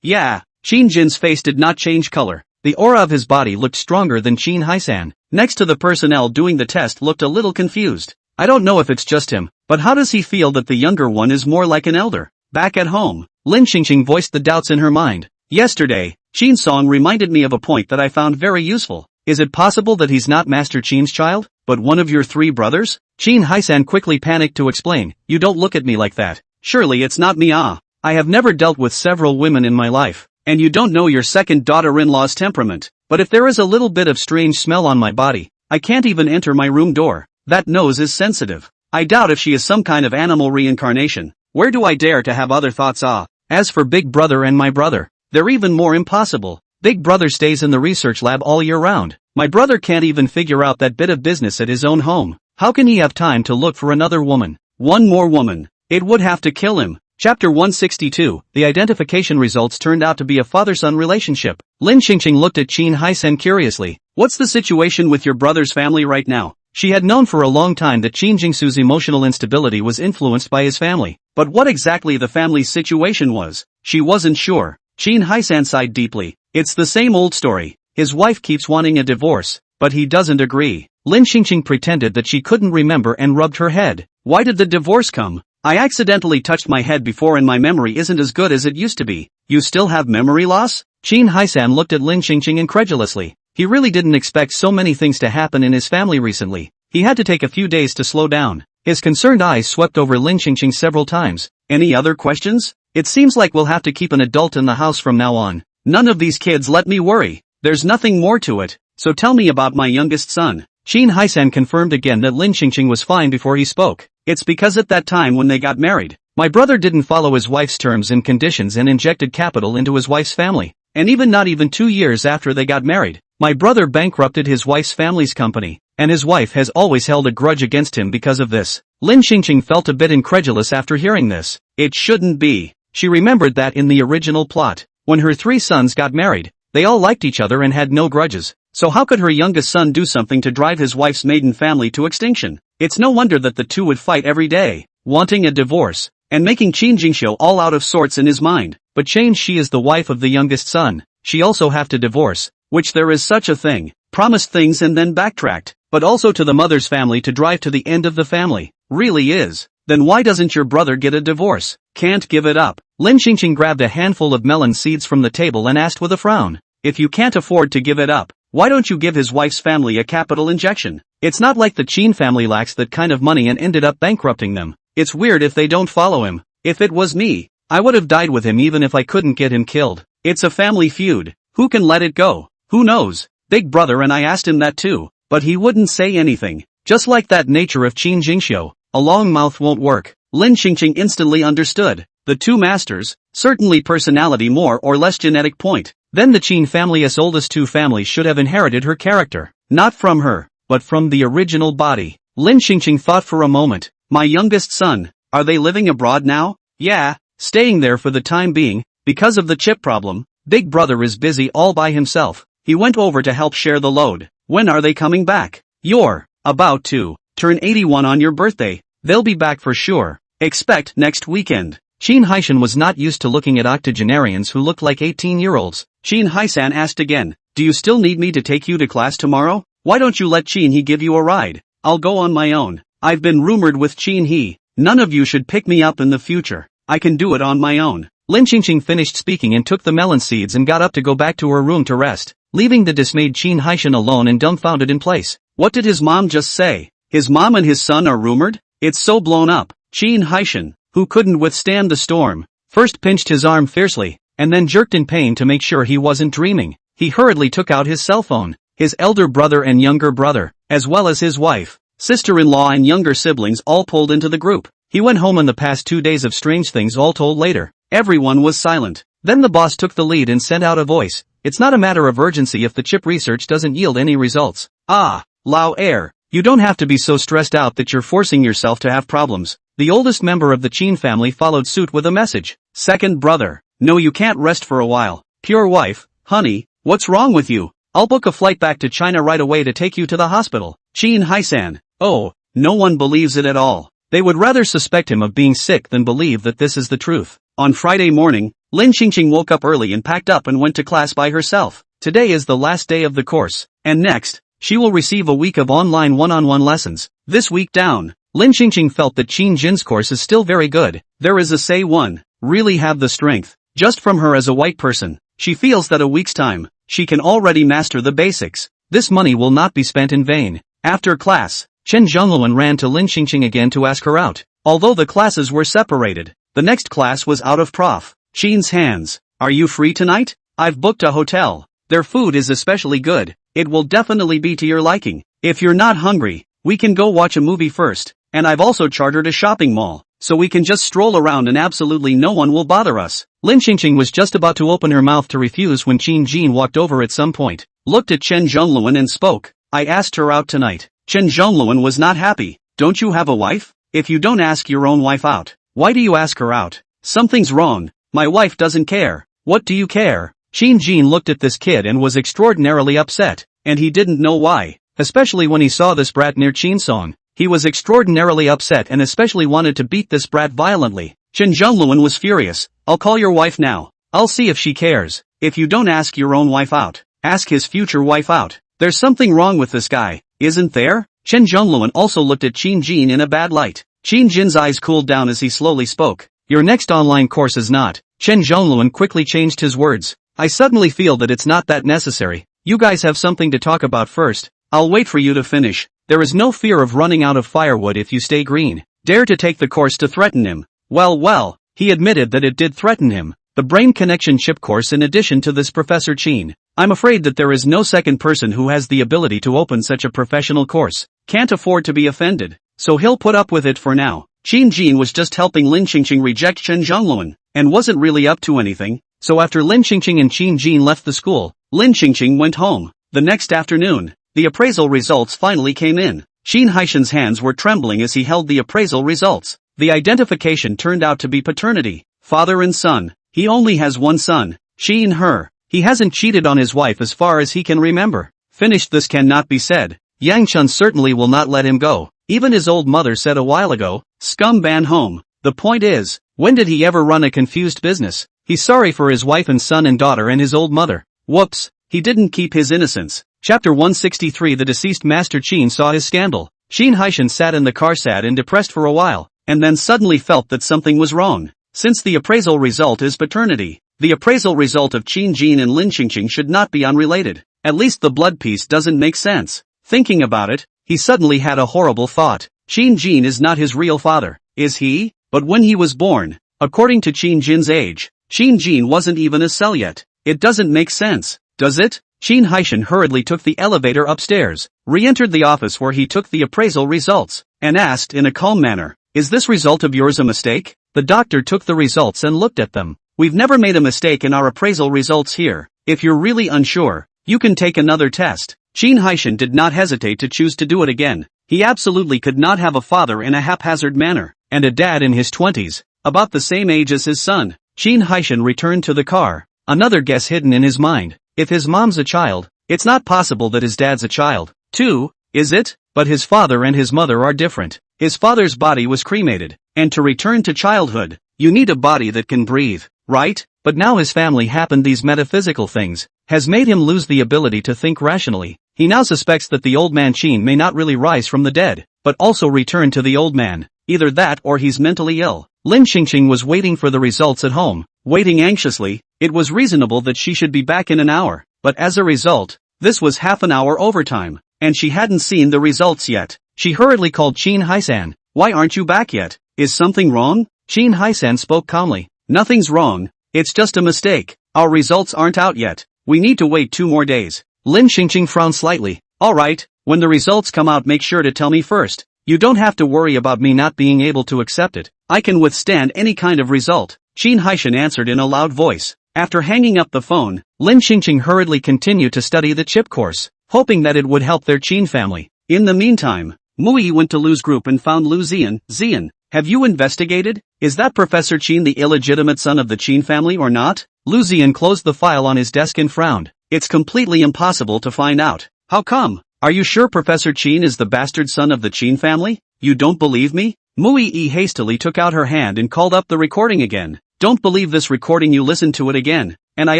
Yeah. Qin Jin's face did not change color. The aura of his body looked stronger than Qin Haisan. Next to the personnel doing the test looked a little confused. "I don't know if it's just him, but how does he feel that the younger one is more like an elder?" Back at home, Lin Xingxing voiced the doubts in her mind. Yesterday, Qin Song reminded me of a point that I found very useful. Is it possible that he's not Master Qin's child, but one of your 3 brothers? Qin Haisan quickly panicked to explain, you don't look at me like that. Surely it's not me. I have never dealt with several women in my life, and you don't know your second daughter-in-law's temperament. But if there is a little bit of strange smell on my body, I can't even enter my room door. That nose is sensitive. I doubt if she is some kind of animal reincarnation. Where do I dare to have other thoughts? As for Big Brother and my brother, they're even more impossible. Big Brother stays in the research lab all year round. My brother can't even figure out that bit of business at his own home. How can he have time to look for another woman? One more woman. It would have to kill him. Chapter 162, the identification results turned out to be a father-son relationship. Lin Xingxing looked at Qin Haisan curiously. What's the situation with your brother's family right now? She had known for a long time that Qin Jingsu's emotional instability was influenced by his family, but what exactly the family's situation was, she wasn't sure. Qin Haisan sighed deeply. It's the same old story. His wife keeps wanting a divorce, but he doesn't agree. Lin Xingxing pretended that she couldn't remember and rubbed her head. Why did the divorce come? I accidentally touched my head before and my memory isn't as good as it used to be. You still have memory loss? Qin Haisan looked at Lin Xingxing incredulously. He really didn't expect so many things to happen in his family recently. He had to take a few days to slow down. His concerned eyes swept over Lin Xingxing several times. Any other questions? It seems like we'll have to keep an adult in the house from now on. None of these kids let me worry. There's nothing more to it, so tell me about my youngest son. Qin Haisan confirmed again that Lin Xingxing was fine before he spoke. It's because at that time when they got married, my brother didn't follow his wife's terms and conditions and injected capital into his wife's family. And not even 2 years after they got married, my brother bankrupted his wife's family's company, and his wife has always held a grudge against him because of this. Lin Xingxing felt a bit incredulous after hearing this. It shouldn't be. She remembered that in the original plot, when her 3 sons got married, they all liked each other and had no grudges. So how could her youngest son do something to drive his wife's maiden family to extinction? It's no wonder that the two would fight every day, wanting a divorce, and making Qin Jingxiu all out of sorts in his mind. But change, she is the wife of the youngest son, she also have to divorce, which there is such a thing, promised things and then backtracked, but also to the mother's family to drive to the end of the family, really is. Then why doesn't your brother get a divorce? Can't give it up. Lin Xingxing grabbed a handful of melon seeds from the table and asked with a frown. If you can't afford to give it up, why don't you give his wife's family a capital injection? It's not like the Qin family lacks that kind of money and ended up bankrupting them. It's weird if they don't follow him. If it was me, I would have died with him even if I couldn't get him killed. It's a family feud. Who can let it go? Who knows? Big Brother and I asked him that too, but he wouldn't say anything. Just like that nature of Qin Jingxiu, a long mouth won't work. Lin Xingxing instantly understood. The 2 masters, certainly personality more or less genetic point. Then the Qin family's oldest 2 families should have inherited her character. Not from her, but from the original body. Lin Xingxing thought for a moment. My youngest son, are they living abroad now? Yeah, staying there for the time being. Because of the chip problem, Big Brother is busy all by himself. He went over to help share the load. When are they coming back? You're about to turn 81 on your birthday. They'll be back for sure. Expect next weekend. Qin Haishan was not used to looking at octogenarians who looked like 18-year-olds. Qin Haisan asked again, do you still need me to take you to class tomorrow? Why don't you let Qin He give you a ride? I'll go on my own. I've been rumored with Qin He. None of you should pick me up in the future. I can do it on my own. Lin Xingxing finished speaking and took the melon seeds and got up to go back to her room to rest, leaving the dismayed Qin Haishan alone and dumbfounded in place. What did his mom just say? His mom and his son are rumored? It's so blown up. Qin Haishan, who couldn't withstand the storm, first pinched his arm fiercely, and then jerked in pain to make sure he wasn't dreaming. He hurriedly took out his cell phone. His elder brother and younger brother, as well as his wife, sister-in-law and younger siblings all pulled into the group. He went home on the past 2 days of strange things all told later. Everyone was silent. Then the boss took the lead and sent out a voice. It's not a matter of urgency if the chip research doesn't yield any results. Lao Air, you don't have to be so stressed out that you're forcing yourself to have problems. The oldest member of the Qin family followed suit with a message. Second brother, no, you can't rest for a while. Pure wife, honey, what's wrong with you? I'll book a flight back to China right away to take you to the hospital. Qin Haisan, oh, no one believes it at all. They would rather suspect him of being sick than believe that this is the truth. On Friday morning, Lin Xingxing woke up early and packed up and went to class by herself. Today is the last day of the course, and next, she will receive a week of online one-on-one lessons. This week down, Lin Xingxing felt that Qin Jin's course is still very good. There is a say 1. really have the strength. Just from her as a white person, she feels that a week's time, she can already master the basics. This money will not be spent in vain. After class, Chen Zhongluan ran to Lin Xingqing again to ask her out. Although the classes were separated, the next class was out of Prof. Qin's hands. Are you free tonight? I've booked a hotel. Their food is especially good. It will definitely be to your liking. If you're not hungry, we can go watch a movie first, and I've also chartered a shopping mall, so we can just stroll around and absolutely no one will bother us. Lin Xingqing was just about to open her mouth to refuse when Qin Jin walked over at some point, looked at Chen Zhongluan and spoke. I asked her out tonight. Chen Zhongluan was not happy. Don't you have a wife? If you don't ask your own wife out, why do you ask her out? Something's wrong. My wife doesn't care. What do you care? Qin Jin looked at this kid and was extraordinarily upset, and he didn't know why, especially when he saw this brat near Qin Song. He was extraordinarily upset and especially wanted to beat this brat violently. Chen Zhongluan was furious. I'll call your wife now. I'll see if she cares. If you don't ask your own wife out, ask his future wife out. There's something wrong with this guy, isn't there? Chen Zhongluan also looked at Qin Jin in a bad light. Qin Jin's eyes cooled down as he slowly spoke. Your next online course is not. Chen Zhongluan quickly changed his words. I suddenly feel that it's not that necessary. You guys have something to talk about first. I'll wait for you to finish. There is no fear of running out of firewood if you stay green. Dare to take the course to threaten him. Well, he admitted that it did threaten him. The brain connection chip course in addition to this Professor Qin. I'm afraid that there is no second person who has the ability to open such a professional course. Can't afford to be offended. So he'll put up with it for now. Qin Jin was just helping Lin Xingqing reject Chen Zhongluan, and wasn't really up to anything. So after Lin Xingqing and Qin Jin left the school, Lin Xingqing went home. The next afternoon, the appraisal results finally came in. Qin Haishan's hands were trembling as he held the appraisal results. The identification turned out to be paternity, father and son. He only has one son, Qin He. He hasn't cheated on his wife as far as he can remember. Finished. This cannot be said. Yang Chun certainly will not let him go. Even his old mother said a while ago, scum ban home. The point is, when did he ever run a confused business? He's sorry for his wife and son and daughter and his old mother. Whoops, he didn't keep his innocence. Chapter 163. The deceased Master Qin saw his scandal. Qin Haishan sat in the car sad and depressed for a while, and then suddenly felt that something was wrong. Since the appraisal result is paternity, the appraisal result of Qin Jin and Lin Xingqing should not be unrelated. At least the blood piece doesn't make sense. Thinking about it, he suddenly had a horrible thought. Qin Jin is not his real father, is he? But when he was born, according to Qin Jin's age, Qin Jin wasn't even a cell yet. It doesn't make sense, does it? Qin Haishan hurriedly took the elevator upstairs, re-entered the office where he took the appraisal results, and asked in a calm manner, is this result of yours a mistake? The doctor took the results and looked at them. We've never made a mistake in our appraisal results here. If you're really unsure, you can take another test. Qin Haishan did not hesitate to choose to do it again. He absolutely could not have a father in a haphazard manner, and a dad in his 20s, about the same age as his son. Qin Haishan returned to the car. Another guess hidden in his mind. If his mom's a child, it's not possible that his dad's a child, too, is it? But his father and his mother are different. His father's body was cremated, and to return to childhood, you need a body that can breathe, right? But now his family happened these metaphysical things, has made him lose the ability to think rationally. He now suspects that the old man Qin may not really rise from the dead, but also return to the old man. Either that or he's mentally ill. Lin Xingqing was waiting for the results at home, waiting anxiously. It was reasonable that she should be back in an hour, but as a result, this was half an hour overtime, and she hadn't seen the results yet. She hurriedly called Qin Haishan. Why aren't you back yet? Is something wrong? Qin Haishan spoke calmly. Nothing's wrong. It's just a mistake. Our results aren't out yet. We need to wait 2 more days. Lin Xingqing frowned slightly. Alright, when the results come out make sure to tell me first. You don't have to worry about me not being able to accept it. I can withstand any kind of result. Qin Haishan answered in a loud voice. After hanging up the phone, Lin Xingqing hurriedly continued to study the chip course, hoping that it would help their Qin family. In the meantime, Mui went to Lu's group and found Lu Zian. Zian, have you investigated? Is that Professor Qin the illegitimate son of the Qin family or not? Lu Zian closed the file on his desk and frowned. It's completely impossible to find out. How come? Are you sure Professor Qin is the bastard son of the Qin family? You don't believe me? Mui hastily took out her hand and called up the recording again. Don't believe this recording, you listen to it again. And I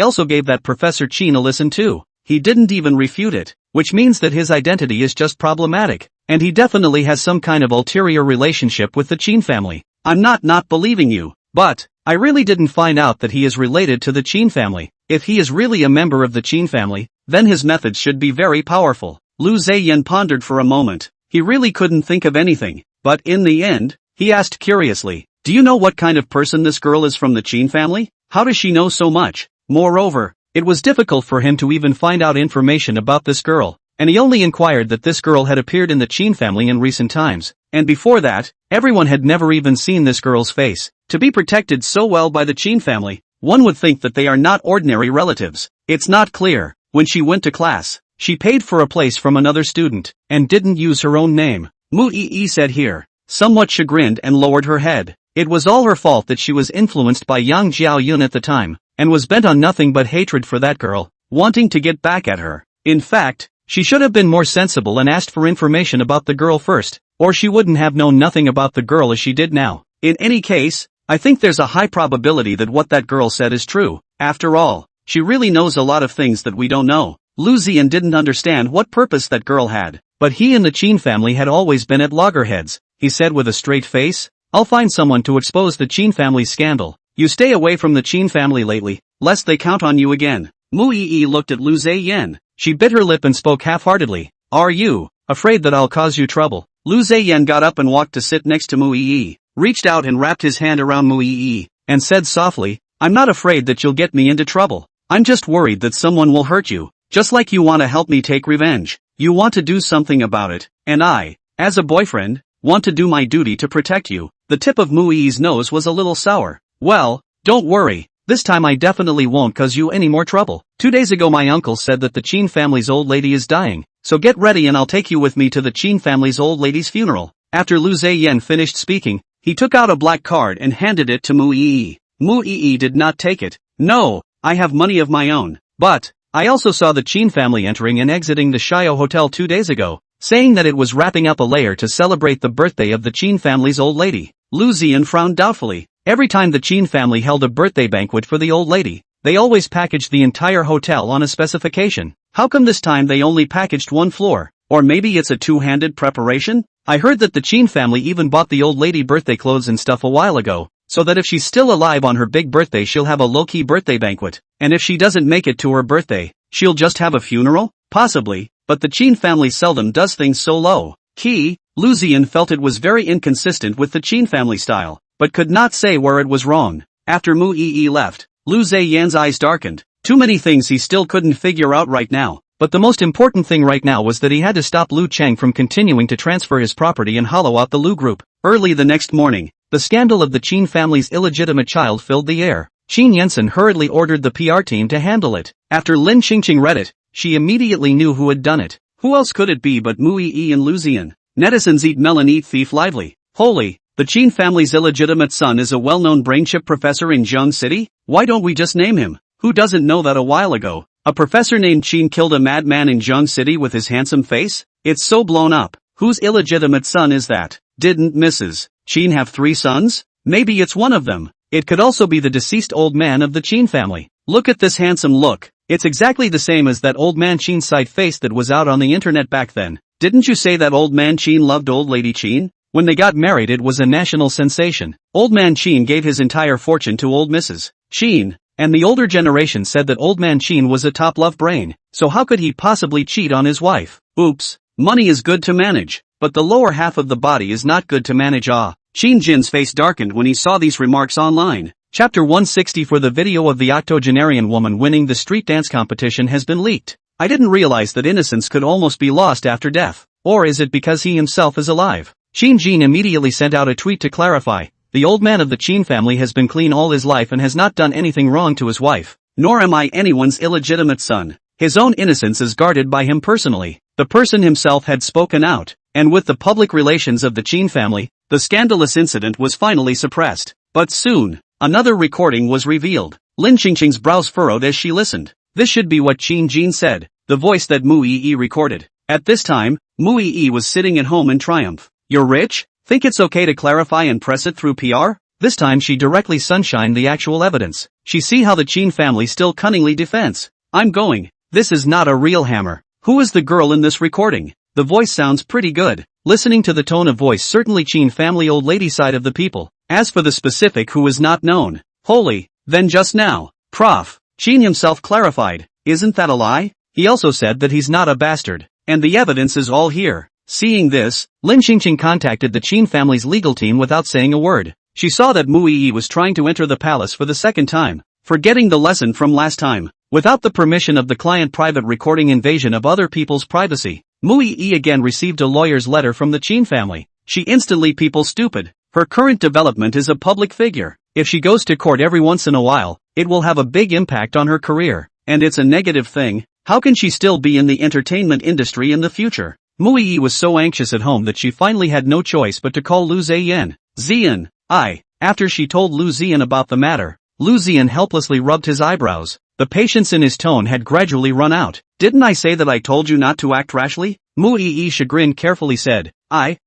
also gave that Professor Qin a listen too. He didn't even refute it, which means that his identity is just problematic, and he definitely has some kind of ulterior relationship with the Qin family. I'm not believing you, but I really didn't find out that he is related to the Chin family. If he is really a member of the Chin family, then his methods should be very powerful. Lu Zheyan pondered for a moment. He really couldn't think of anything, but in the end, he asked curiously, "Do you know what kind of person this girl is from the Chin family? How does she know so much?" Moreover, it was difficult for him to even find out information about this girl, and he only inquired that this girl had appeared in the Chin family in recent times, and before that, everyone had never even seen this girl's face. To be protected so well by the Chin family, one would think that they are not ordinary relatives. It's not clear. When she went to class, she paid for a place from another student, and didn't use her own name. Mu Yi said here, somewhat chagrined, and lowered her head. It was all her fault that she was influenced by Yang Jiaoyun at the time, and was bent on nothing but hatred for that girl, wanting to get back at her. In fact, she should have been more sensible and asked for information about the girl first, or she wouldn't have known nothing about the girl as she did now. In any case, I think there's a high probability that what that girl said is true. After all, she really knows a lot of things that we don't know. Lu Ziyan didn't understand what purpose that girl had, but he and the Chin family had always been at loggerheads. He said with a straight face, "I'll find someone to expose the Chin family's scandal. You stay away from the Chin family lately, lest they count on you again." Mu Yi looked at Lu Zheyan. She bit her lip and spoke half-heartedly, "Are you afraid that I'll cause you trouble?" Lu Zheyan got up and walked to sit next to Mu Yi, reached out and wrapped his hand around Mu Yi, and said softly, "I'm not afraid that you'll get me into trouble. I'm just worried that someone will hurt you, just like you want to help me take revenge. You want to do something about it, and I, as a boyfriend, want to do my duty to protect you." The tip of Mu Yi's nose was a little sour. "Well, don't worry. This time I definitely won't cause you any more trouble. 2 days ago my uncle said that the Chin family's old lady is dying, so get ready and I'll take you with me to the Chin family's old lady's funeral." After Lu Zheyan finished speaking, he took out a black card and handed it to Mu Yi. Mu Yi did not take it. "No, I have money of my own, but I also saw the Chin family entering and exiting the Shio Hotel 2 days ago, saying that it was wrapping up a layer to celebrate the birthday of the Chin family's old lady." Lu Ziyan frowned doubtfully. Every time the Chin family held a birthday banquet for the old lady, they always packaged the entire hotel on a specification. How come this time they only packaged one floor? Or maybe it's a two-handed preparation? I heard that the Chin family even bought the old lady birthday clothes and stuff a while ago, so that if she's still alive on her big birthday she'll have a low-key birthday banquet, and if she doesn't make it to her birthday, she'll just have a funeral? Possibly, but the Chin family seldom does things so low-key. Lu Ziyan felt it was very inconsistent with the Chin family style, but could not say where it was wrong. After Mu Yi left, Lu Zheyan's eyes darkened. Too many things he still couldn't figure out right now, but the most important thing right now was that he had to stop Lu Cheng from continuing to transfer his property and hollow out the Lu group. Early the next morning, the scandal of the Chin family's illegitimate child filled the air. Qin Yensen hurriedly ordered the PR team to handle it. After Lin Qingqing read it, she immediately knew who had done it. Who else could it be but Mu Yi and Lu Ziyan? Netizens eat melon eat thief lively. Holy, the Chin family's illegitimate son is a well-known brainchip professor in Zheng City? Why don't we just name him? Who doesn't know that a while ago, a professor named Qin killed a madman in Zheng City with his handsome face? It's so blown up. Whose illegitimate son is that? Didn't Mrs. Qin have 3 sons? Maybe it's one of them. It could also be the deceased old man of the Qin family. Look at this handsome look. It's exactly the same as that old man Qin's side face that was out on the internet back then. Didn't you say that old man Qin loved old lady Qin? When they got married it was a national sensation. Old man Qin gave his entire fortune to old Mrs. Qin, and the older generation said that old man Qin was a top love brain, so how could he possibly cheat on his wife? Oops, money is good to manage, but the lower half of the body is not good to manage. Qin Jin's face darkened when he saw these remarks online. Chapter 160 for the video of the octogenarian woman winning the street dance competition has been leaked. I didn't realize that innocence could almost be lost after death. Or is it because he himself is alive? Qin Jin immediately sent out a tweet to clarify. The old man of the Qin family has been clean all his life and has not done anything wrong to his wife. Nor am I anyone's illegitimate son. His own innocence is guarded by him personally. The person himself had spoken out. And with the public relations of the Qin family, the scandalous incident was finally suppressed. But soon, another recording was revealed. Lin Qingqing's brows furrowed as she listened. This should be what Qin Jin said, the voice that Mu Yi recorded. At this time, Mu Yi was sitting at home in triumph. You're rich? Think it's okay to clarify and press it through PR? This time she directly sunshined the actual evidence. She see how the Qin family still cunningly defends. I'm going. This is not a real hammer. Who is the girl in this recording? The voice sounds pretty good. Listening to the tone of voice certainly Qin family old lady side of the people. As for the specific who is not known, Holy, then just now, Prof. Chin himself clarified, isn't that a lie? He also said that he's not a bastard, and the evidence is all here. Seeing this, Lin Xingqing contacted the Qin family's legal team without saying a word. She saw that Mu Yi was trying to enter the palace for the second time, forgetting the lesson from last time. Without the permission of the client, private recording invasion of other people's privacy. Mu Yi again received a lawyer's letter from the Qin family. She instantly people stupid. Her current development is a public figure. If she goes to court every once in a while, it will have a big impact on her career. And it's a negative thing. How can she still be in the entertainment industry in the future? Mu Yi was so anxious at home that she finally had no choice but to call Lu Ziyan. Ziyan, After she told Lu Ziyan about the matter, Lu Ziyan helplessly rubbed his eyebrows. The patience in his tone had gradually run out. Didn't I say that I told you not to act rashly? Mu Yi chagrined carefully said, I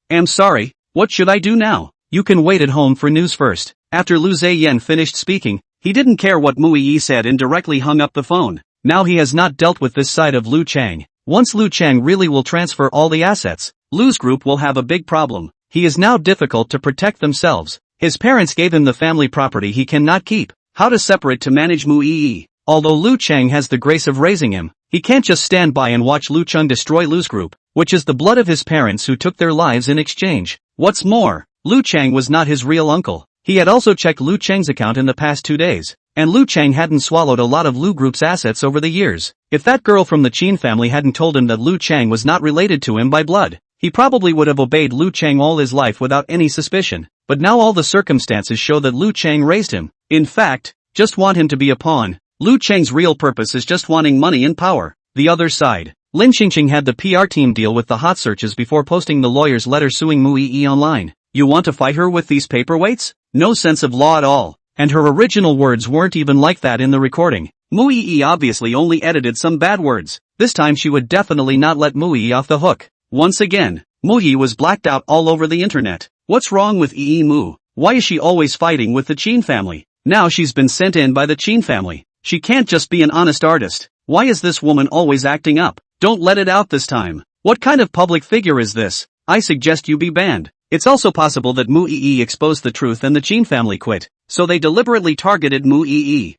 am sorry, what should I do now? You can wait at home for news first. After Lu Ziyan finished speaking, he didn't care what Mu Yi said and directly hung up the phone. Now he has not dealt with this side of Lu Chang. Once Lu Chang really will transfer all the assets, Lu's group will have a big problem. He is now difficult to protect themselves. His parents gave him the family property he cannot keep. How to separate to manage Mu Yi? Although Lu Chang has the grace of raising him, he can't just stand by and watch Lu Cheng destroy Lu's group, which is the blood of his parents who took their lives in exchange. What's more, Lu Chang was not his real uncle. He had also checked Lu Cheng's account in the past 2 days, and Lu Cheng hadn't swallowed a lot of Lu Group's assets over the years. If that girl from the Qin family hadn't told him that Lu Cheng was not related to him by blood, he probably would have obeyed Lu Cheng all his life without any suspicion. But now all the circumstances show that Lu Cheng raised him. In fact, just want him to be a pawn. Lu Cheng's real purpose is just wanting money and power. The other side. Lin Xingqing had the PR team deal with the hot searches before posting the lawyer's letter suing Mu Yi online. You want to fight her with these paperweights? No sense of law at all. And her original words weren't even like that in the recording. Mu Yi obviously only edited some bad words. This time she would definitely not let Mu Yi off the hook. Once again, Mu Yi was blacked out all over the internet. What's wrong with Yi Mu? Why is she always fighting with the Qin family? Now she's been sent in by the Qin family. She can't just be an honest artist. Why is this woman always acting up? Don't let it out this time. What kind of public figure is this? I suggest you be banned. It's also possible that Mu Yi exposed the truth and the Qin family quit, so they deliberately targeted Mu Yi.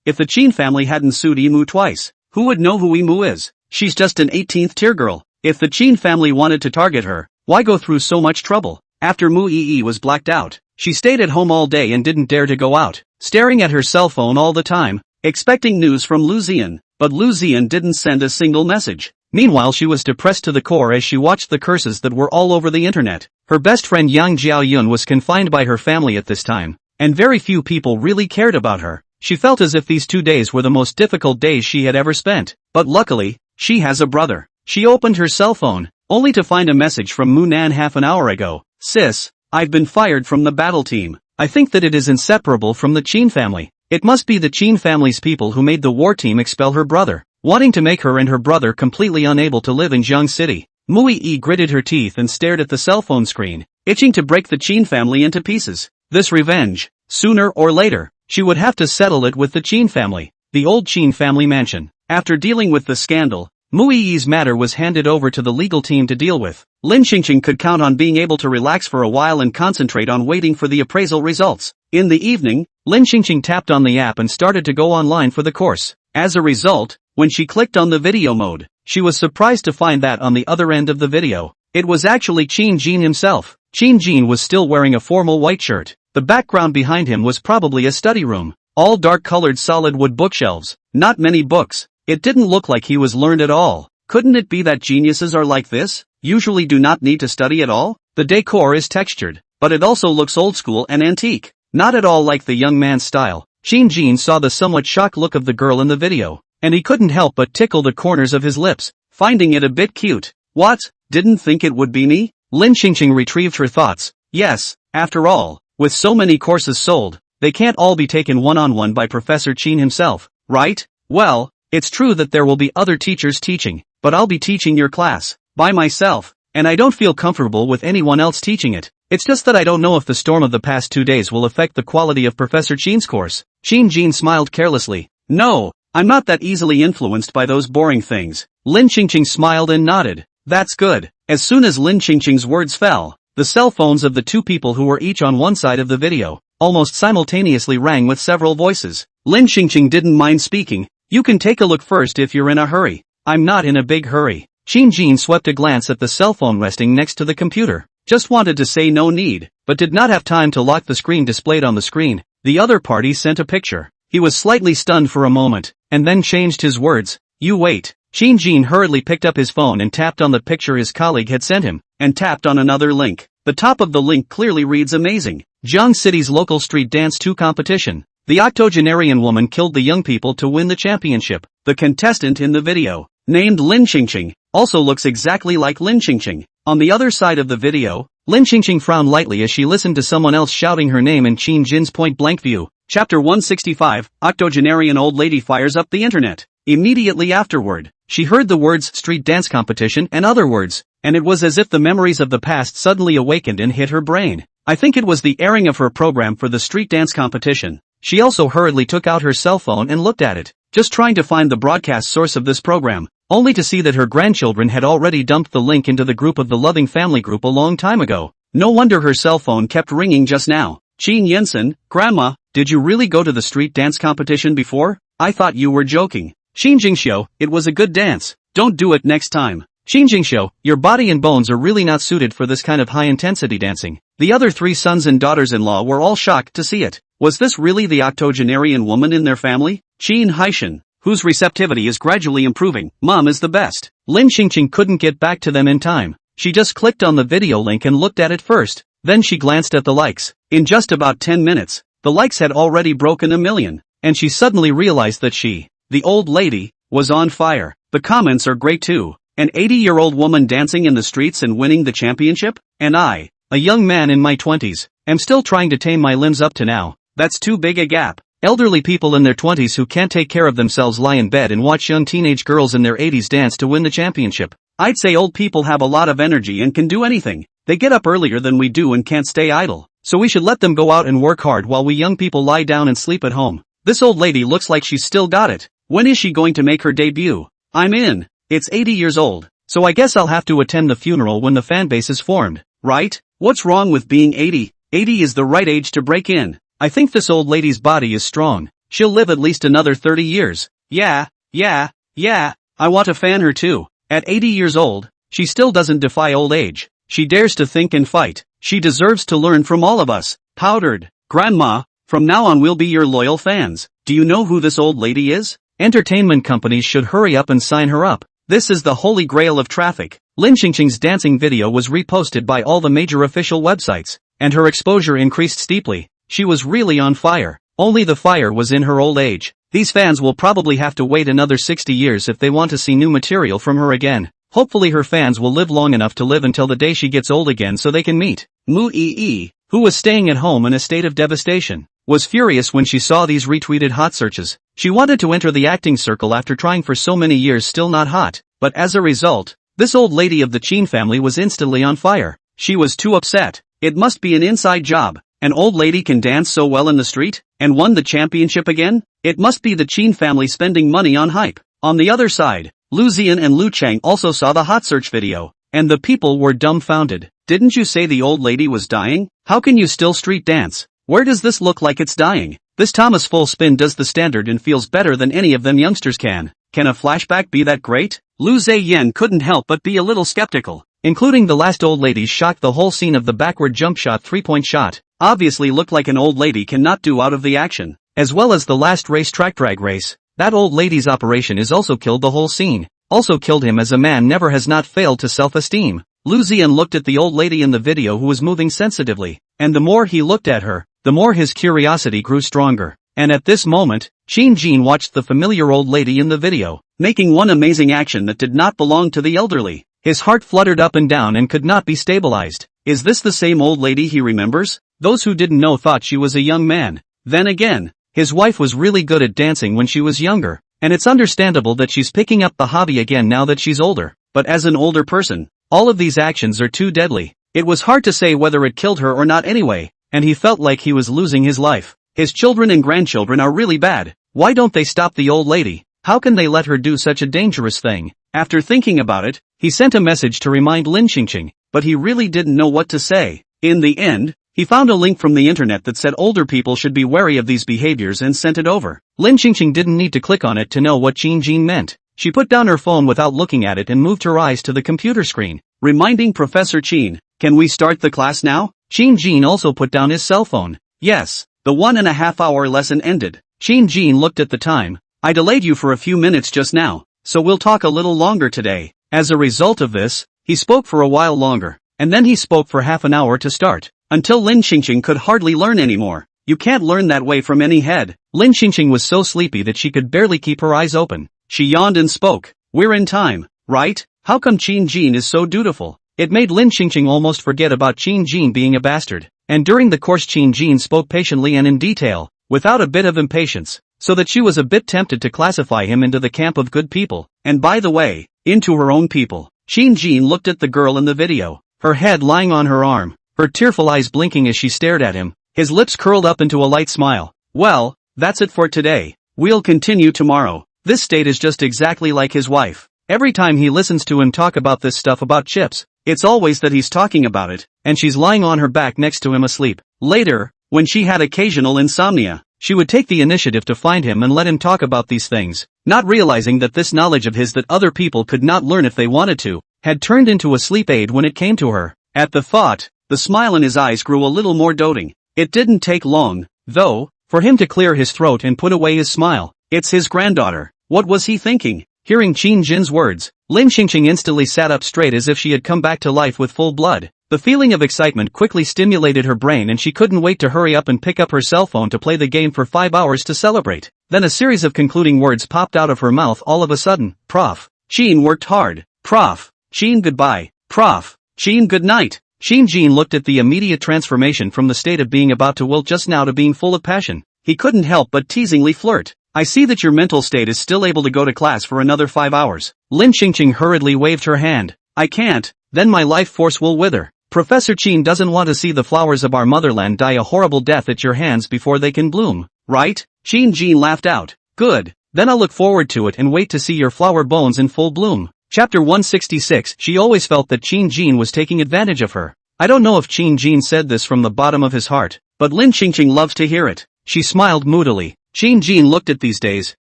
If the Qin family hadn't sued Mu twice, who would know who Mu is? She's just an 18th tier girl. If the Qin family wanted to target her, why go through so much trouble? After Mu Yi was blacked out, she stayed at home all day and didn't dare to go out, staring at her cell phone all the time, expecting news from Lu Ziyan, but Lu Ziyan didn't send a single message. Meanwhile she was depressed to the core as she watched the curses that were all over the internet. Her best friend Yang Jiaoyun was confined by her family at this time, and very few people really cared about her. She felt as if these 2 days were the most difficult days she had ever spent, but luckily, she has a brother. She opened her cell phone, only to find a message from Mu Nan half an hour ago. Sis, I've been fired from the battle team. I think that it is inseparable from the Qin family. It must be the Qin family's people who made the war team expel her brother, wanting to make her and her brother completely unable to live in Jiang City. Mu Yi gritted her teeth and stared at the cell phone screen, itching to break the Qin family into pieces. This revenge, sooner or later, she would have to settle it with the Qin family, the old Qin family mansion. After dealing with the scandal, Mu Yi's matter was handed over to the legal team to deal with. Lin Xingqing could count on being able to relax for a while and concentrate on waiting for the appraisal results. In the evening, Lin Xingqing tapped on the app and started to go online for the course. As a result, when she clicked on the video mode, she was surprised to find that on the other end of the video, it was actually Qin Jin himself. Qin Jin was still wearing a formal white shirt. The background behind him was probably a study room. All dark-colored solid wood bookshelves, not many books. It didn't look like he was learned at all. Couldn't it be that geniuses are like this? Usually do not need to study at all? The decor is textured, but it also looks old school and antique. Not at all like the young man's style. Qin Jin saw the somewhat shocked look of the girl in the video, and he couldn't help but tickle the corners of his lips, finding it a bit cute. What? Didn't think it would be me? Lin Xingqing retrieved her thoughts. Yes, after all, with so many courses sold, they can't all be taken one-on-one by Professor Qin himself, right? Well, it's true that there will be other teachers teaching, but I'll be teaching your class, by myself, and I don't feel comfortable with anyone else teaching it. It's just that I don't know if the storm of the past 2 days will affect the quality of Professor Qin's course. Qin Jin smiled carelessly. No, I'm not that easily influenced by those boring things. Lin Xingqing smiled and nodded. That's good. As soon as Lin Xingqing's words fell, the cell phones of the two people who were each on one side of the video, almost simultaneously rang with several voices. Lin Xingqing didn't mind speaking. You can take a look first if you're in a hurry. I'm not in a big hurry. Qin Jin swept a glance at the cell phone resting next to the computer. Just wanted to say no need, but did not have time to lock the screen displayed on the screen. The other party sent a picture. He was slightly stunned for a moment, and then changed his words. You wait. Qin Jin hurriedly picked up his phone and tapped on the picture his colleague had sent him, and tapped on another link. The top of the link clearly reads amazing. Jiang City's local street dance 2 competition. The octogenarian woman killed the young people to win the championship. The contestant in the video, named Lin Xingqing, also looks exactly like Lin Xingqing. On the other side of the video, Lin Xingqing frowned lightly as she listened to someone else shouting her name in Qin Jin's point-blank view. Chapter 165, Octogenarian old lady fires up the internet. Immediately afterward, she heard the words street dance competition and other words, and it was as if the memories of the past suddenly awakened and hit her brain. I think it was the airing of her program for the street dance competition. She also hurriedly took out her cell phone and looked at it, just trying to find the broadcast source of this program, only to see that her grandchildren had already dumped the link into the group of the Loving Family group a long time ago. No wonder her cell phone kept ringing just now. Qin Yensen, Grandma, did you really go to the street dance competition before? I thought you were joking. Qin Jingxiu, it was a good dance. Don't do it next time. Qin Jingxiu, your body and bones are really not suited for this kind of high-intensity dancing. The other 3 sons and daughters-in-law were all shocked to see it. Was this really the octogenarian woman in their family? Qin Haishan, whose receptivity is gradually improving. Mom is the best. Lin Xingqing couldn't get back to them in time. She just clicked on the video link and looked at it first. Then she glanced at the likes. In just about 10 minutes, the likes had already broken 1 million, and she suddenly realized that she, the old lady, was on fire. The comments are great too. An 80-year-old woman dancing in the streets and winning the championship? And I, a young man in my 20s, am still trying to tame my limbs up to now. That's too big a gap. Elderly people in their 20s who can't take care of themselves lie in bed and watch young teenage girls in their 80s dance to win the championship. I'd say old people have a lot of energy and can do anything. They get up earlier than we do and can't stay idle. So we should let them go out and work hard while we young people lie down and sleep at home. This old lady looks like she's still got it. When is she going to make her debut? I'm in. It's 80 years old, so I guess I'll have to attend the funeral when the fanbase is formed, right? What's wrong with being 80? 80 is the right age to break in. I think this old lady's body is strong. She'll live at least another 30 years. Yeah. I want to fan her too. At 80 years old, she still doesn't defy old age. She dares to think and fight. She deserves to learn from all of us. Powdered. Grandma, from now on we'll be your loyal fans. Do you know who this old lady is? Entertainment companies should hurry up and sign her up. This is the holy grail of traffic. Lin Xingqing's dancing video was reposted by all the major official websites, and her exposure increased steeply. She was really on fire. Only the fire was in her old age. These fans will probably have to wait another 60 years if they want to see new material from her again. Hopefully her fans will live long enough to live until the day she gets old again so they can meet. Mu Yi, who was staying at home in a state of devastation, was furious when she saw these retweeted hot searches. She wanted to enter the acting circle after trying for so many years, still not hot, but as a result, this old lady of the Qin family was instantly on fire. She was too upset. It must be an inside job. An old lady can dance so well in the street, and won the championship again? It must be the Qin family spending money on hype. On the other side, Lu Zian and Lu Chang also saw the hot search video, and the people were dumbfounded. Didn't you say the old lady was dying? How can you still street dance? Where does this look like it's dying? This Thomas full spin does the standard and feels better than any of them youngsters can. Can a flashback be that great? Lu Ziyan couldn't help but be a little skeptical. Including the last old lady's shock, the whole scene of the backward jump shot 3-point shot obviously looked like an old lady cannot do out of the action. As well as the last race track drag race. That old lady's operation is also killed the whole scene. Also killed him as a man never has not failed to self-esteem. Lu Ziyan looked at the old lady in the video who was moving sensitively, and the more he looked at her, the more his curiosity grew stronger. And at this moment, Qin Jin watched the familiar old lady in the video, making one amazing action that did not belong to the elderly. His heart fluttered up and down and could not be stabilized. Is this the same old lady he remembers? Those who didn't know thought she was a young man. Then again, his wife was really good at dancing when she was younger, and it's understandable that she's picking up the hobby again now that she's older. But as an older person, all of these actions are too deadly. It was hard to say whether it killed her or not anyway, and he felt like he was losing his life. His children and grandchildren are really bad. Why don't they stop the old lady? How can they let her do such a dangerous thing? After thinking about it, he sent a message to remind Lin Xingqing, but he really didn't know what to say. In the end, He found a link from the internet that said older people should be wary of these behaviors and sent it over. Lin Qingqing didn't need to click on it to know what Qin Jin meant. She put down her phone without looking at it and moved her eyes to the computer screen, reminding Professor Qin, "Can we start the class now?" Qin Jin also put down his cell phone. Yes. The 1.5-hour lesson ended. Qin Jin looked at the time. "I delayed you for a few minutes just now, so we'll talk a little longer today." As a result of this, he spoke for a while longer, and then he spoke for half an hour to start, until Lin Qingqing could hardly learn anymore. You can't learn that way from any head. Lin Qingqing was so sleepy that she could barely keep her eyes open. She yawned and spoke. "We're in time, right? How come Qin Jin is so dutiful?" It made Lin Qingqing almost forget about Qin Jin being a bastard, and during the course Qin Jin spoke patiently and in detail, without a bit of impatience, so that she was a bit tempted to classify him into the camp of good people, and by the way, into her own people. Qin Jin looked at the girl in the video, her head lying on her arm, her tearful eyes blinking as she stared at him, his lips curled up into a light smile. "Well, that's it for today. We'll continue tomorrow." This state is just exactly like his wife. Every time he listens to him talk about this stuff about chips, it's always that he's talking about it, and she's lying on her back next to him asleep. Later, when she had occasional insomnia, she would take the initiative to find him and let him talk about these things, not realizing that this knowledge of his that other people could not learn if they wanted to, had turned into a sleep aid when it came to her. At the thought, the smile in his eyes grew a little more doting. It didn't take long, though, for him to clear his throat and put away his smile. It's his granddaughter. What was he thinking? Hearing Qin Jin's words, Lin Qingqing instantly sat up straight as if she had come back to life with full blood. The feeling of excitement quickly stimulated her brain and she couldn't wait to hurry up and pick up her cell phone to play the game for 5 hours to celebrate. Then a series of concluding words popped out of her mouth all of a sudden. "Prof. Qin worked hard. Prof. Qin goodbye. Prof. Qin good night." Qin Jin looked at the immediate transformation from the state of being about to wilt just now to being full of passion. He couldn't help but teasingly flirt. "I see that your mental state is still able to go to class for another 5 hours. Lin Qingqing hurriedly waved her hand. "I can't, then my life force will wither. Professor Qin doesn't want to see the flowers of our motherland die a horrible death at your hands before they can bloom, right?" Qin Jin laughed out. "Good, then I'll look forward to it and wait to see your flower bones in full bloom." Chapter 166. She always felt that Qin Jin was taking advantage of her. I don't know if Qin Jin said this from the bottom of his heart, but Lin Qingqing loves to hear it. She smiled moodily. Qin Jin looked at these days,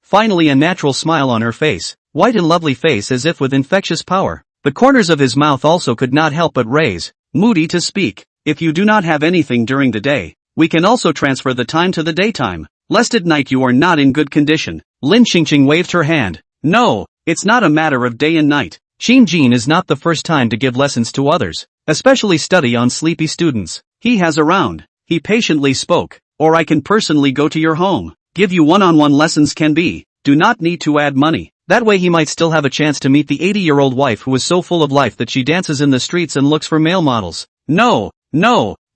finally a natural smile on her face, white and lovely face as if with infectious power. The corners of his mouth also could not help but raise, moody to speak. "If you do not have anything during the day, we can also transfer the time to the daytime, lest at night you are not in good condition." Lin Qingqing waved her hand. "No, it's not a matter of day and night." Qin Jin is not the first time to give lessons to others, especially study on sleepy students. He has around. He patiently spoke. "Or I can personally go to your home, give you one-on-one lessons can be, do not need to add money." That way he might still have a chance to meet the 80-year-old wife who is so full of life that she dances in the streets and looks for male models. No,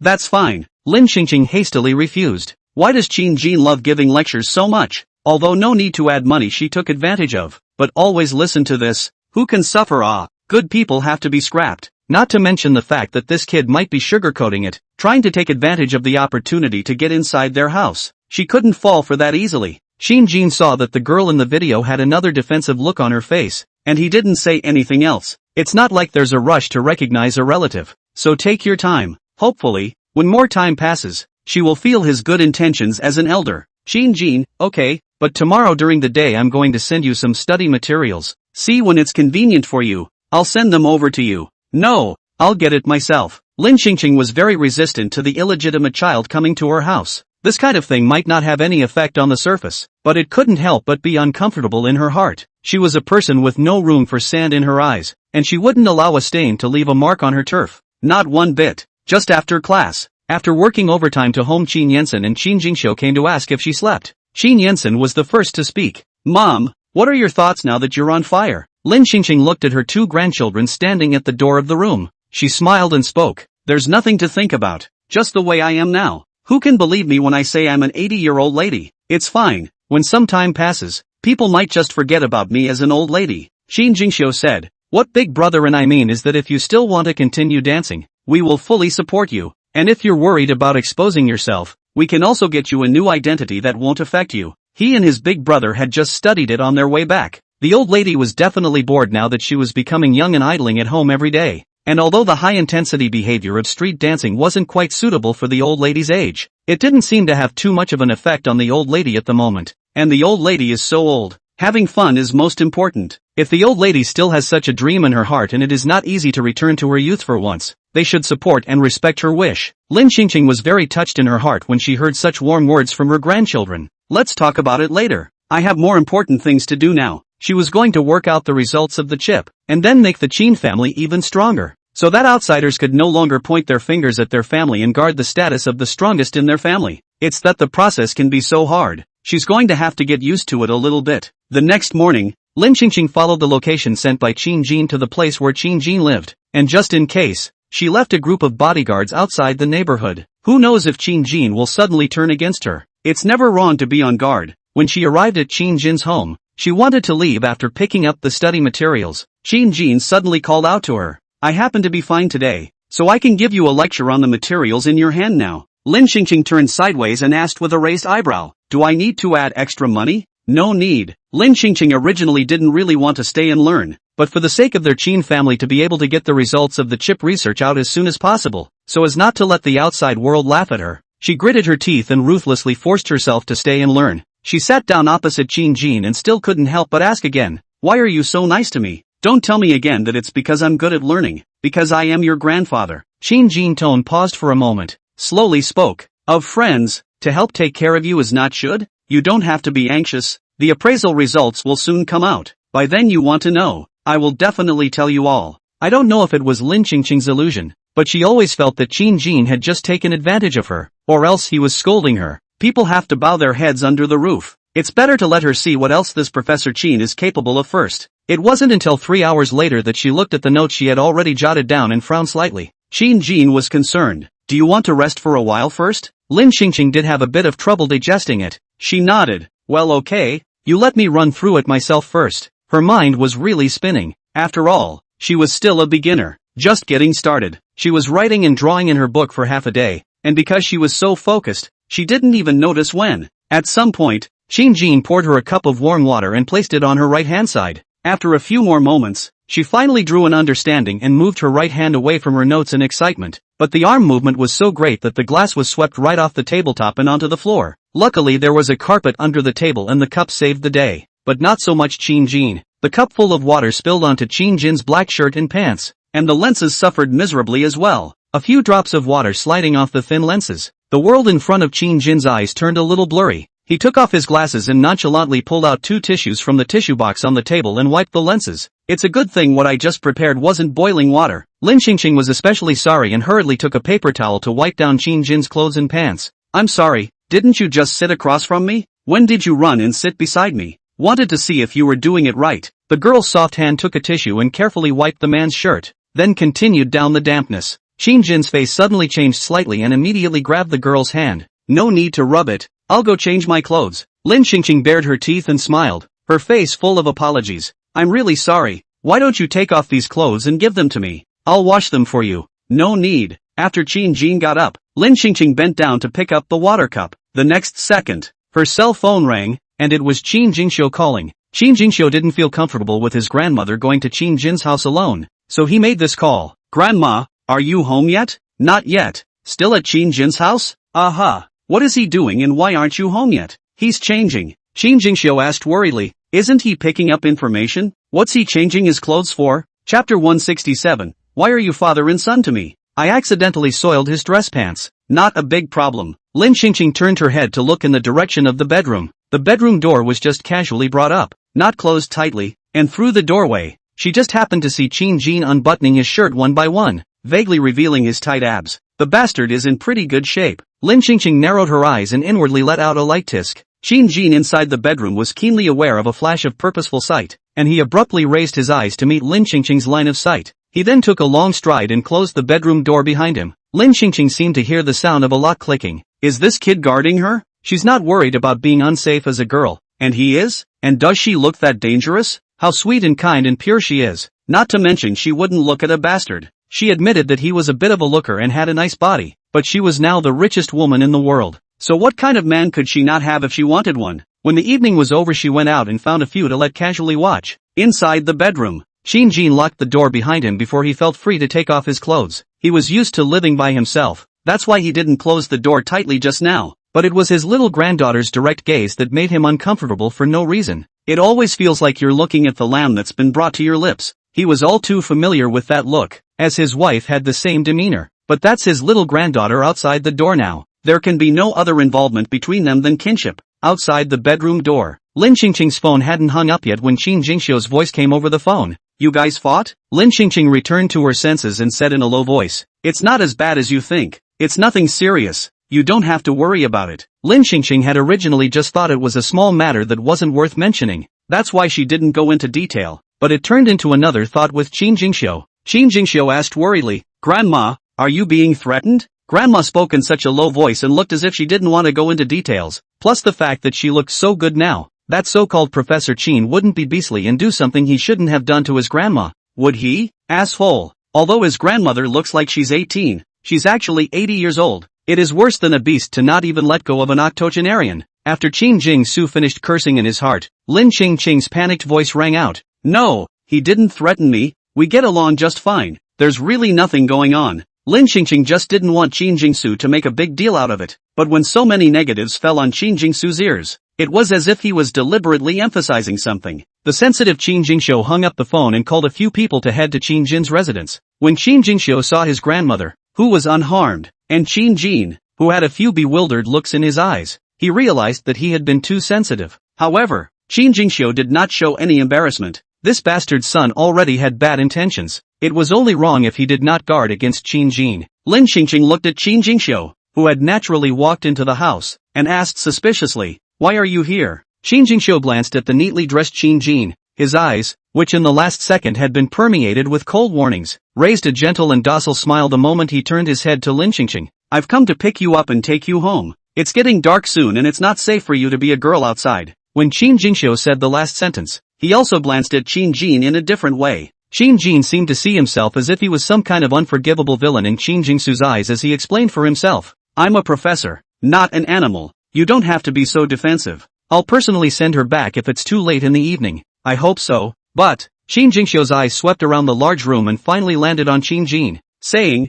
that's fine." Lin Qingqing hastily refused. Why does Qin Jin love giving lectures so much? Although no need to add money she took advantage of, but always listen to this. Who can suffer? Good people have to be scrapped. Not to mention the fact that this kid might be sugarcoating it, trying to take advantage of the opportunity to get inside their house. She couldn't fall for that easily. Qin Jin saw that the girl in the video had another defensive look on her face, and he didn't say anything else. It's not like there's a rush to recognize a relative, so take your time. Hopefully, when more time passes, she will feel his good intentions as an elder. Qin Jin, okay, but tomorrow during the day I'm going to send you some study materials. See when it's convenient for you, I'll send them over to you. No, I'll get it myself. Lin Qingqing was very resistant to the illegitimate child coming to her house. This kind of thing might not have any effect on the surface, but it couldn't help but be uncomfortable in her heart. She was a person with no room for sand in her eyes, and she wouldn't allow a stain to leave a mark on her turf. Not one bit. Just after class, after working overtime to home, Qin Yensen and Qin Jingxiu came to ask if she slept. Qin Yensen was the first to speak. "Mom, what are your thoughts now that you're on fire?" Lin Qingqing looked at her 2 grandchildren standing at the door of the room. She smiled and spoke. "There's nothing to think about, just the way I am now. Who can believe me when I say I'm an 80-year-old lady? It's fine, when some time passes, people might just forget about me as an old lady." Qin Jingxiu said, "What big brother and I mean is that if you still want to continue dancing, we will fully support you, and if you're worried about exposing yourself, we can also get you a new identity that won't affect you." He and his big brother had just studied it on their way back. The old lady was definitely bored now that she was becoming young and idling at home every day. and although the high-intensity behavior of street dancing wasn't quite suitable for the old lady's age, it didn't seem to have too much of an effect on the old lady at the moment. And the old lady is so old. Having fun is most important. If the old lady still has such a dream in her heart and it is not easy to return to her youth for once, they should support and respect her wish. Lin Qingqing was very touched in her heart when she heard such warm words from her grandchildren. Let's talk about it later. I have more important things to do now. She was going to work out the results of the chip, and then make the Qin family even stronger, so that outsiders could no longer point their fingers at their family and guard the status of the strongest in their family. It's that the process can be so hard. She's going to have to get used to it a little bit. The next morning, Lin Qingqing followed the location sent by Qin Jin to the place where Qin Jin lived, and just in case, she left a group of bodyguards outside the neighborhood. Who knows if Qin Jin will suddenly turn against her? It's never wrong to be on guard. When she arrived at Qin Jin's home, she wanted to leave after picking up the study materials. Qin Jin suddenly called out to her, "I happen to be fine today, so I can give you a lecture on the materials in your hand now." Lin Qingqing turned sideways and asked with a raised eyebrow, "Do I need to add extra money?" No need. Lin Qingqing originally didn't really want to stay and learn, but for the sake of their Qin family to be able to get the results of the chip research out as soon as possible, so as not to let the outside world laugh at her, she gritted her teeth and ruthlessly forced herself to stay and learn. She sat down opposite Qin Jin and still couldn't help but ask again, "Why are you so nice to me? Don't tell me again that it's because I'm good at learning, because I am your grandfather." Qin Jin tone paused for a moment, slowly spoke, "Of friends, to help take care of you is not should? You don't have to be anxious, the appraisal results will soon come out, by then you want to know, I will definitely tell you all." I don't know if it was Lin Qingqing's illusion, but she always felt that Qin Jin had just taken advantage of her, or else he was scolding her. People have to bow their heads under the roof. It's better to let her see what else this Professor Qin is capable of first. It wasn't until 3 hours later that she looked at the notes she had already jotted down and frowned slightly. Qin Jin was concerned. "Do you want to rest for a while first?" Lin Qingqing did have a bit of trouble digesting it. She nodded. "Well, okay, you let me run through it myself first." Her mind was really spinning. After all, she was still a beginner, just getting started. She was writing and drawing in her book for half a day, and because she was so focused, she didn't even notice when. At some point, Qin Jin poured her a cup of warm water and placed it on her right-hand side. After a few more moments, she finally drew an understanding and moved her right hand away from her notes in excitement, but the arm movement was so great that the glass was swept right off the tabletop and onto the floor. Luckily there was a carpet under the table and the cup saved the day. But not so much Qin Jin. The cup full of water spilled onto Qin Jin's black shirt and pants, and the lenses suffered miserably as well. A few drops of water sliding off the thin lenses. The world in front of Qin Jin's eyes turned a little blurry. He took off his glasses and nonchalantly pulled out 2 tissues from the tissue box on the table and wiped the lenses. "It's a good thing what I just prepared wasn't boiling water." Lin Qingqing was especially sorry and hurriedly took a paper towel to wipe down Qin Jin's clothes and pants. "I'm sorry, didn't you just sit across from me? When did you run and sit beside me? Wanted to see if you were doing it right." The girl's soft hand took a tissue and carefully wiped the man's shirt, then continued down the dampness. Qin Jin's face suddenly changed slightly and immediately grabbed the girl's hand. "No need to rub it, I'll go change my clothes." Lin Qingqing bared her teeth and smiled, her face full of apologies. "I'm really sorry, why don't you take off these clothes and give them to me? I'll wash them for you." "No need." After Qin Jin got up, Lin Qingqing bent down to pick up the water cup. The next second, her cell phone rang, and it was Qin Jingxiu calling. Qin Jingxiu didn't feel comfortable with his grandmother going to Qin Jin's house alone, so he made this call. "Grandma, are you home yet?" "Not yet. Still at Qin Jin's house?" "Aha. What is he doing and why aren't you home yet?" "He's changing." Qin Jingxiu asked worriedly. "Isn't he picking up information? What's he changing his clothes for?" Chapter 167. Why are you father and son to me? I accidentally soiled his dress pants. Not a big problem. Lin Qingqing turned her head to look in the direction of the bedroom. The bedroom door was just casually brought up, not closed tightly, and through the doorway, she just happened to see Qin Jin unbuttoning his shirt one by one, vaguely revealing his tight abs. The bastard is in pretty good shape. Lin Qingqing narrowed her eyes and inwardly let out a light tisk. Qin Jin inside the bedroom was keenly aware of a flash of purposeful sight, and he abruptly raised his eyes to meet Lin Qingqing's line of sight. He then took a long stride and closed the bedroom door behind him. Lin Qingqing seemed to hear the sound of a lock clicking. Is this kid guarding her? She's not worried about being unsafe as a girl, and he is? And does she look that dangerous? How sweet and kind and pure she is. Not to mention she wouldn't look at a bastard. She admitted that he was a bit of a looker and had a nice body, but she was now the richest woman in the world. So what kind of man could she not have if she wanted one? When the evening was over she went out and found a few to let casually watch. Inside the bedroom, Qin Jin locked the door behind him before he felt free to take off his clothes. He was used to living by himself. That's why he didn't close the door tightly just now. But it was his little granddaughter's direct gaze that made him uncomfortable for no reason. It always feels like you're looking at the lamb that's been brought to your lips. He was all too familiar with that look, as his wife had the same demeanor. But that's his little granddaughter outside the door now. There can be no other involvement between them than kinship. Outside the bedroom door, Lin Qingqing's phone hadn't hung up yet when Qin Jingxiu's voice came over the phone. You guys fought? Lin Qingqing returned to her senses and said in a low voice. It's not as bad as you think. It's nothing serious. You don't have to worry about it. Lin Qingqing had originally just thought it was a small matter that wasn't worth mentioning. That's why she didn't go into detail. But it turned into another thought with Qin Jingxiu. Qin Jingxiu asked worriedly, Grandma, are you being threatened? Grandma spoke in such a low voice and looked as if she didn't want to go into details, plus the fact that she looked so good now. That so-called Professor Qin wouldn't be beastly and do something he shouldn't have done to his grandma, would he? Asshole. Although his grandmother looks like she's 18, she's actually 80 years old. It is worse than a beast to not even let go of an octogenarian. After Qin Jingxiu finished cursing in his heart, Lin Qingqing's panicked voice rang out. No, he didn't threaten me. We get along just fine. There's really nothing going on. Lin Qingqing just didn't want Qin Jingxiu to make a big deal out of it. But when so many negatives fell on Qin Jingxiu's ears, it was as if he was deliberately emphasizing something. The sensitive Qin Jingxiu hung up the phone and called a few people to head to Qin Jin's residence. When Qin Jingxiu saw his grandmother, who was unharmed, and Qin Jin, who had a few bewildered looks in his eyes, he realized that he had been too sensitive. However, Qin Jingxiu did not show any embarrassment. This bastard son already had bad intentions. It was only wrong if he did not guard against Qin Jin. Lin Qingqing looked at Qin Jingxiu, who had naturally walked into the house, and asked suspiciously, Why are you here? Qin Jingxiu glanced at the neatly dressed Qin Jin. His eyes, which in the last second had been permeated with cold warnings, raised a gentle and docile smile the moment he turned his head to Lin Qingqing. I've come to pick you up and take you home. It's getting dark soon and it's not safe for you to be a girl outside. When Qin Jingxiu said the last sentence, he also glanced at Qin Jin in a different way. Qin Jin seemed to see himself as if he was some kind of unforgivable villain in Qin Jingxiu's eyes as he explained for himself. I'm a professor, not an animal. You don't have to be so defensive. I'll personally send her back if it's too late in the evening. I hope so. But, Qin Jingxiu's eyes swept around the large room and finally landed on Qin Jin, saying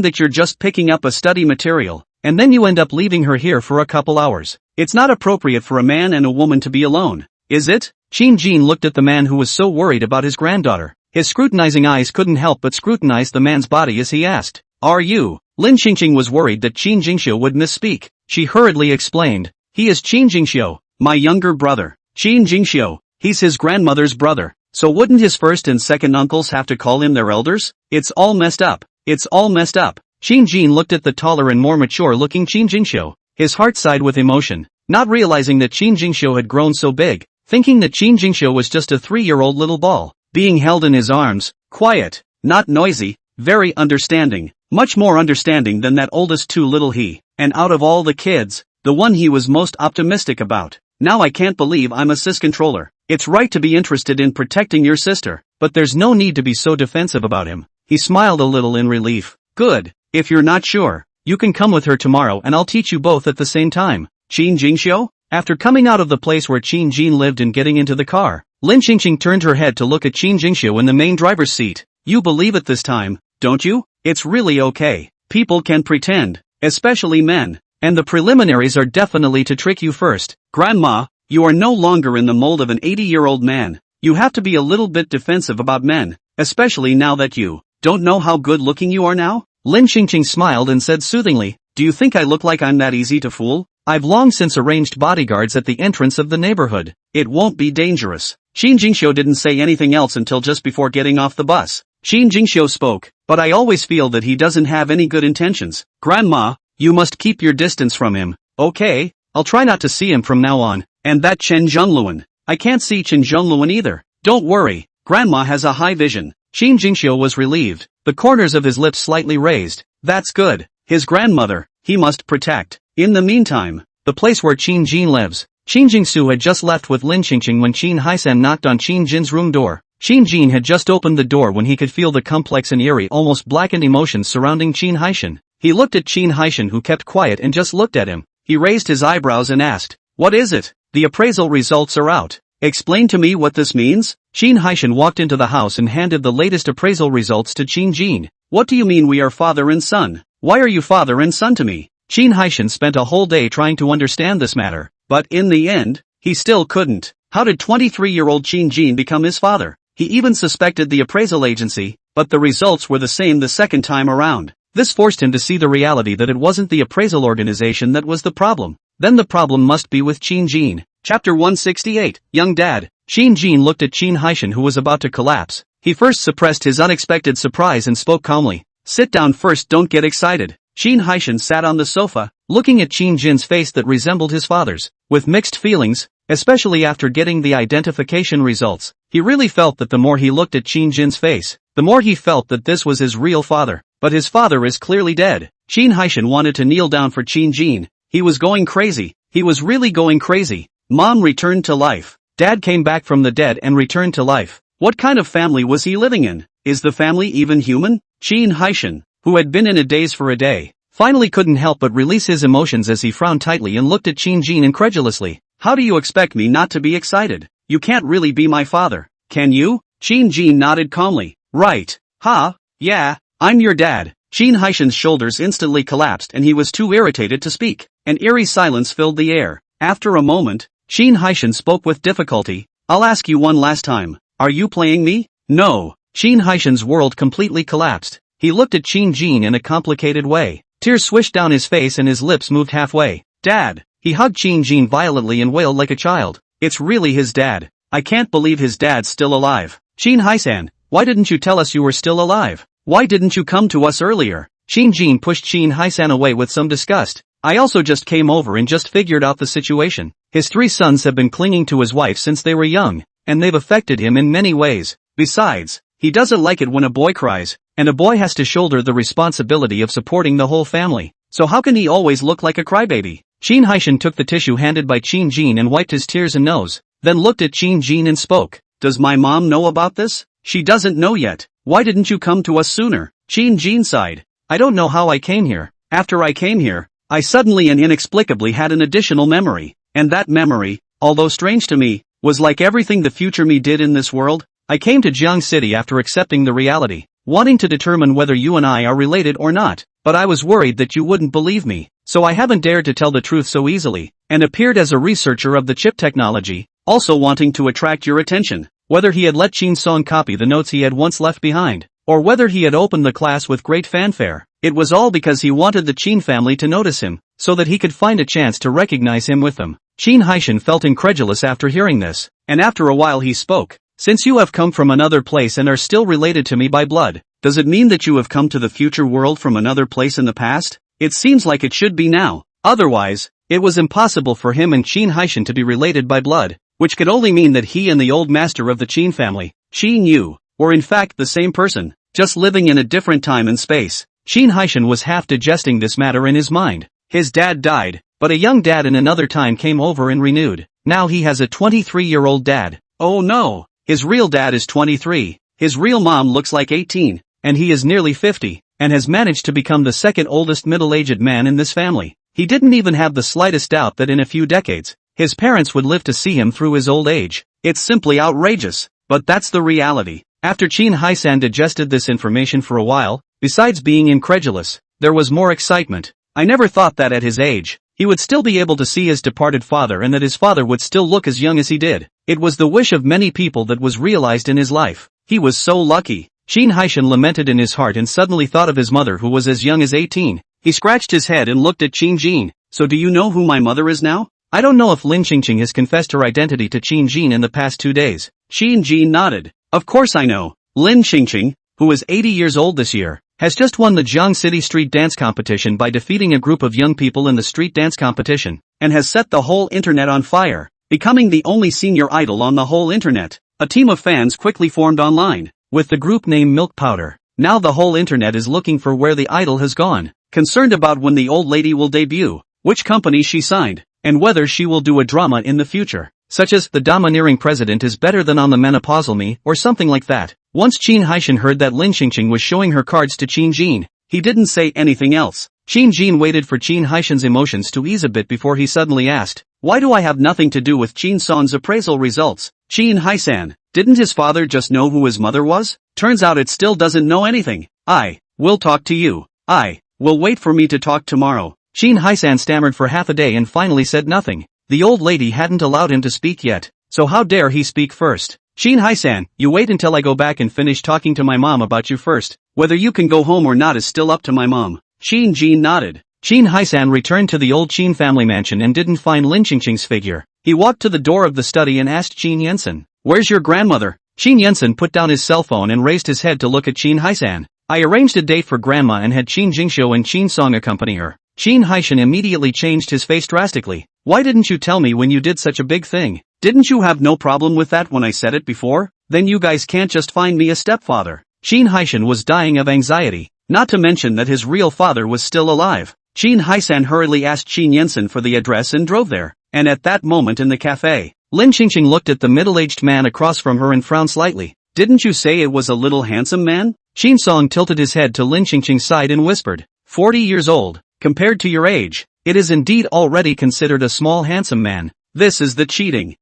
that you're just picking up a study material, and then you end up leaving her here for a couple hours. It's not appropriate for a man and a woman to be alone, is it? Qin Jin looked at the man who was so worried about his granddaughter. His scrutinizing eyes couldn't help but scrutinize the man's body as he asked, Are you? Lin Qingqing was worried that Qin Jingxiu would misspeak. She hurriedly explained, He is Qin Jingxiu, my younger brother. Qin Jingxiu, he's his grandmother's brother. So wouldn't his first and second uncles have to call him their elders? It's all messed up. It's all messed up. Qin Jin looked at the taller and more mature-looking Qin Jingxiu. His heart sighed with emotion, not realizing that Qin Jingxiu had grown so big, thinking that Qin Jingxiu was just a 3-year-old little ball, being held in his arms, quiet, not noisy, very understanding, much more understanding than that oldest too little he, and out of all the kids, the one he was most optimistic about. Now I can't believe I'm a cis controller. It's right to be interested in protecting your sister, but there's no need to be so defensive about him. He smiled a little in relief. Good. If you're not sure, you can come with her tomorrow and I'll teach you both at the same time. Qin Jingxiu? After coming out of the place where Qin Jin lived and getting into the car, Lin Qingqing turned her head to look at Qin Jingxiu in the main driver's seat. You believe it this time, don't you? It's really okay. People can pretend, especially men. And the preliminaries are definitely to trick you first. Grandma, you are no longer in the mold of an 80-year-old man. You have to be a little bit defensive about men, especially now that you don't know how good-looking you are now? Lin Qingqing smiled and said soothingly, Do you think I look like I'm that easy to fool? I've long since arranged bodyguards at the entrance of the neighborhood. It won't be dangerous. Qin Jingxiu didn't say anything else until just before getting off the bus. Qin Jingxiu spoke, but I always feel that he doesn't have any good intentions. Grandma, you must keep your distance from him. Okay, I'll try not to see him from now on. And that Chen Zhongluan. I can't see Chen Zhongluan either. Don't worry, Grandma has a high vision. Qin Jingxiu was relieved, the corners of his lips slightly raised. That's good. His grandmother, he must protect. In the meantime, the place where Qin Jin lives. Qin Jingxiu had just left with Lin Qingqing when Qin Haishan knocked on Qin Jin's room door. Qin Jin had just opened the door when he could feel the complex and eerie, almost blackened emotions surrounding Qin Haishan. He looked at Qin Haishan, who kept quiet and just looked at him. He raised his eyebrows and asked, What is it? The appraisal results are out. Explain to me what this means. Qin Haishan walked into the house and handed the latest appraisal results to Qin Jin. What do you mean we are father and son? Why are you father and son to me? Qin Haishan spent a whole day trying to understand this matter, but in the end, he still couldn't. How did 23-year-old Qin Jin become his father? He even suspected the appraisal agency, but the results were the same the second time around. This forced him to see the reality that it wasn't the appraisal organization that was the problem. Then the problem must be with Qin Jin. Chapter 168, Young Dad. Qin Jin looked at Qin Haishan who was about to collapse. He first suppressed his unexpected surprise and spoke calmly. Sit down first, don't get excited. Qin Haishan sat on the sofa, looking at Qin Jin's face that resembled his father's, with mixed feelings, especially after getting the identification results. He really felt that the more he looked at Qin Jin's face, the more he felt that this was his real father. But his father is clearly dead. Qin Haishan wanted to kneel down for Qin Jin. He was going crazy. He was really going crazy. Mom returned to life. Dad came back from the dead and returned to life. What kind of family was he living in? Is the family even human? Qin Haishan, who had been in a daze for a day, finally couldn't help but release his emotions as he frowned tightly and looked at Qin Jin incredulously. How do you expect me not to be excited? You can't really be my father, can you? Qin Jin nodded calmly. Right. Huh? Yeah, I'm your dad. Qin Haishan's shoulders instantly collapsed and he was too irritated to speak. An eerie silence filled the air. After a moment, Qin Haishan spoke with difficulty. I'll ask you one last time. Are you playing me? No. Qin Haishan's world completely collapsed. He looked at Qin Jin in a complicated way. Tears swished down his face and his lips moved halfway. Dad! He hugged Qin Jin violently and wailed like a child. It's really his dad. I can't believe his dad's still alive. Qin Haishan, why didn't you tell us you were still alive? Why didn't you come to us earlier? Qin Jin pushed Qin Haishan away with some disgust. I also just came over and just figured out the situation. His 3 sons have been clinging to his wife since they were young, and they've affected him in many ways. Besides, he doesn't like it when a boy cries, and a boy has to shoulder the responsibility of supporting the whole family. So how can he always look like a crybaby? Qin Haishan took the tissue handed by Qin Jin and wiped his tears and nose, then looked at Qin Jin and spoke. Does my mom know about this? She doesn't know yet. Why didn't you come to us sooner? Qin Jin sighed. I don't know how I came here. After I came here, I suddenly and inexplicably had an additional memory. And that memory, although strange to me, was like everything the future me did in this world. I came to Jiang City after accepting the reality, wanting to determine whether you and I are related or not, but I was worried that you wouldn't believe me, so I haven't dared to tell the truth so easily, and appeared as a researcher of the chip technology, also wanting to attract your attention. Whether he had let Qin Song copy the notes he had once left behind, or whether he had opened the class with great fanfare, it was all because he wanted the Qin family to notice him, so that he could find a chance to recognize him with them. Qin Haishan felt incredulous after hearing this, and after a while he spoke. Since you have come from another place and are still related to me by blood, does it mean that you have come to the future world from another place in the past? It seems like it should be now. Otherwise, it was impossible for him and Qin Haishan to be related by blood, which could only mean that he and the old master of the Qin family, Qin Yu, were in fact the same person, just living in a different time and space. Qin Haishan was half digesting this matter in his mind. His dad died, but a young dad in another time came over and renewed. Now he has a 23-year-old dad. Oh no! His real dad is 23, his real mom looks like 18, and he is nearly 50, and has managed to become the second oldest middle-aged man in this family. He didn't even have the slightest doubt that in a few decades, his parents would live to see him through his old age. It's simply outrageous, but that's the reality. After Qin Haishan digested this information for a while, besides being incredulous, there was more excitement. I never thought that at his age, he would still be able to see his departed father and that his father would still look as young as he did. It was the wish of many people that was realized in his life. He was so lucky. Qin Haishan lamented in his heart and suddenly thought of his mother who was as young as 18. He scratched his head and looked at Qin Jin. So do you know who my mother is now? I don't know if Lin Qingqing has confessed her identity to Qin Jin in the past 2 days. Qin Jin nodded. Of course I know. Lin Qingqing, who is 80 years old this year, has just won the Jiang City street dance competition by defeating a group of young people in the street dance competition, and has set the whole internet on fire, becoming the only senior idol on the whole internet. A team of fans quickly formed online, with the group name Milk Powder. Now the whole internet is looking for where the idol has gone, concerned about when the old lady will debut, which company she signed, and whether she will do a drama in the future, such as The Domineering President is Better Than on the Menopausal Me, or something like that. Once Qin Haishan heard that Lin Qingqing was showing her cards to Qin Jin, he didn't say anything else. Qin Jin waited for Qin Haishan's emotions to ease a bit before he suddenly asked, why do I have nothing to do with Qin Song's appraisal results? Qin Haishan, Didn't his father just know who his mother was? Turns out it still doesn't know anything. I will talk to you. I will wait for me to talk tomorrow. Shin Hye-san stammered for half a day and finally said nothing. The old lady hadn't allowed him to speak yet, so how dare he speak first? Shin Hye-san, you wait until I go back and finish talking to my mom about you first. Whether you can go home or not is still up to my mom. Shin Jin nodded. Shin Hye-san returned to the old Shin family mansion and didn't find Lin Qingqing's figure. He walked to the door of the study and asked Shin Yensen, "Where's your grandmother?" Shin Yensen put down his cell phone and raised his head to look at Shin Hye-san. "I arranged a date for grandma and had Shin Jingxiu and Shin Song accompany her." Shin Hye-san immediately changed his face drastically. "Why didn't you tell me when you did such a big thing? Didn't you have no problem with that when I said it before? Then you guys can't just find me a stepfather." Shin Hye-san was dying of anxiety, not to mention that his real father was still alive. Shin Hye-san hurriedly asked Shin Yensen for the address and drove there. And at that moment in the cafe, Lin Qingqing looked at the middle-aged man across from her and frowned slightly. "Didn't you say it was a little handsome man?" Shin Song tilted his head to Lin Qingqing's side and whispered, 40 years old. Compared to your age, it is indeed already considered a small handsome man. This is the cheating,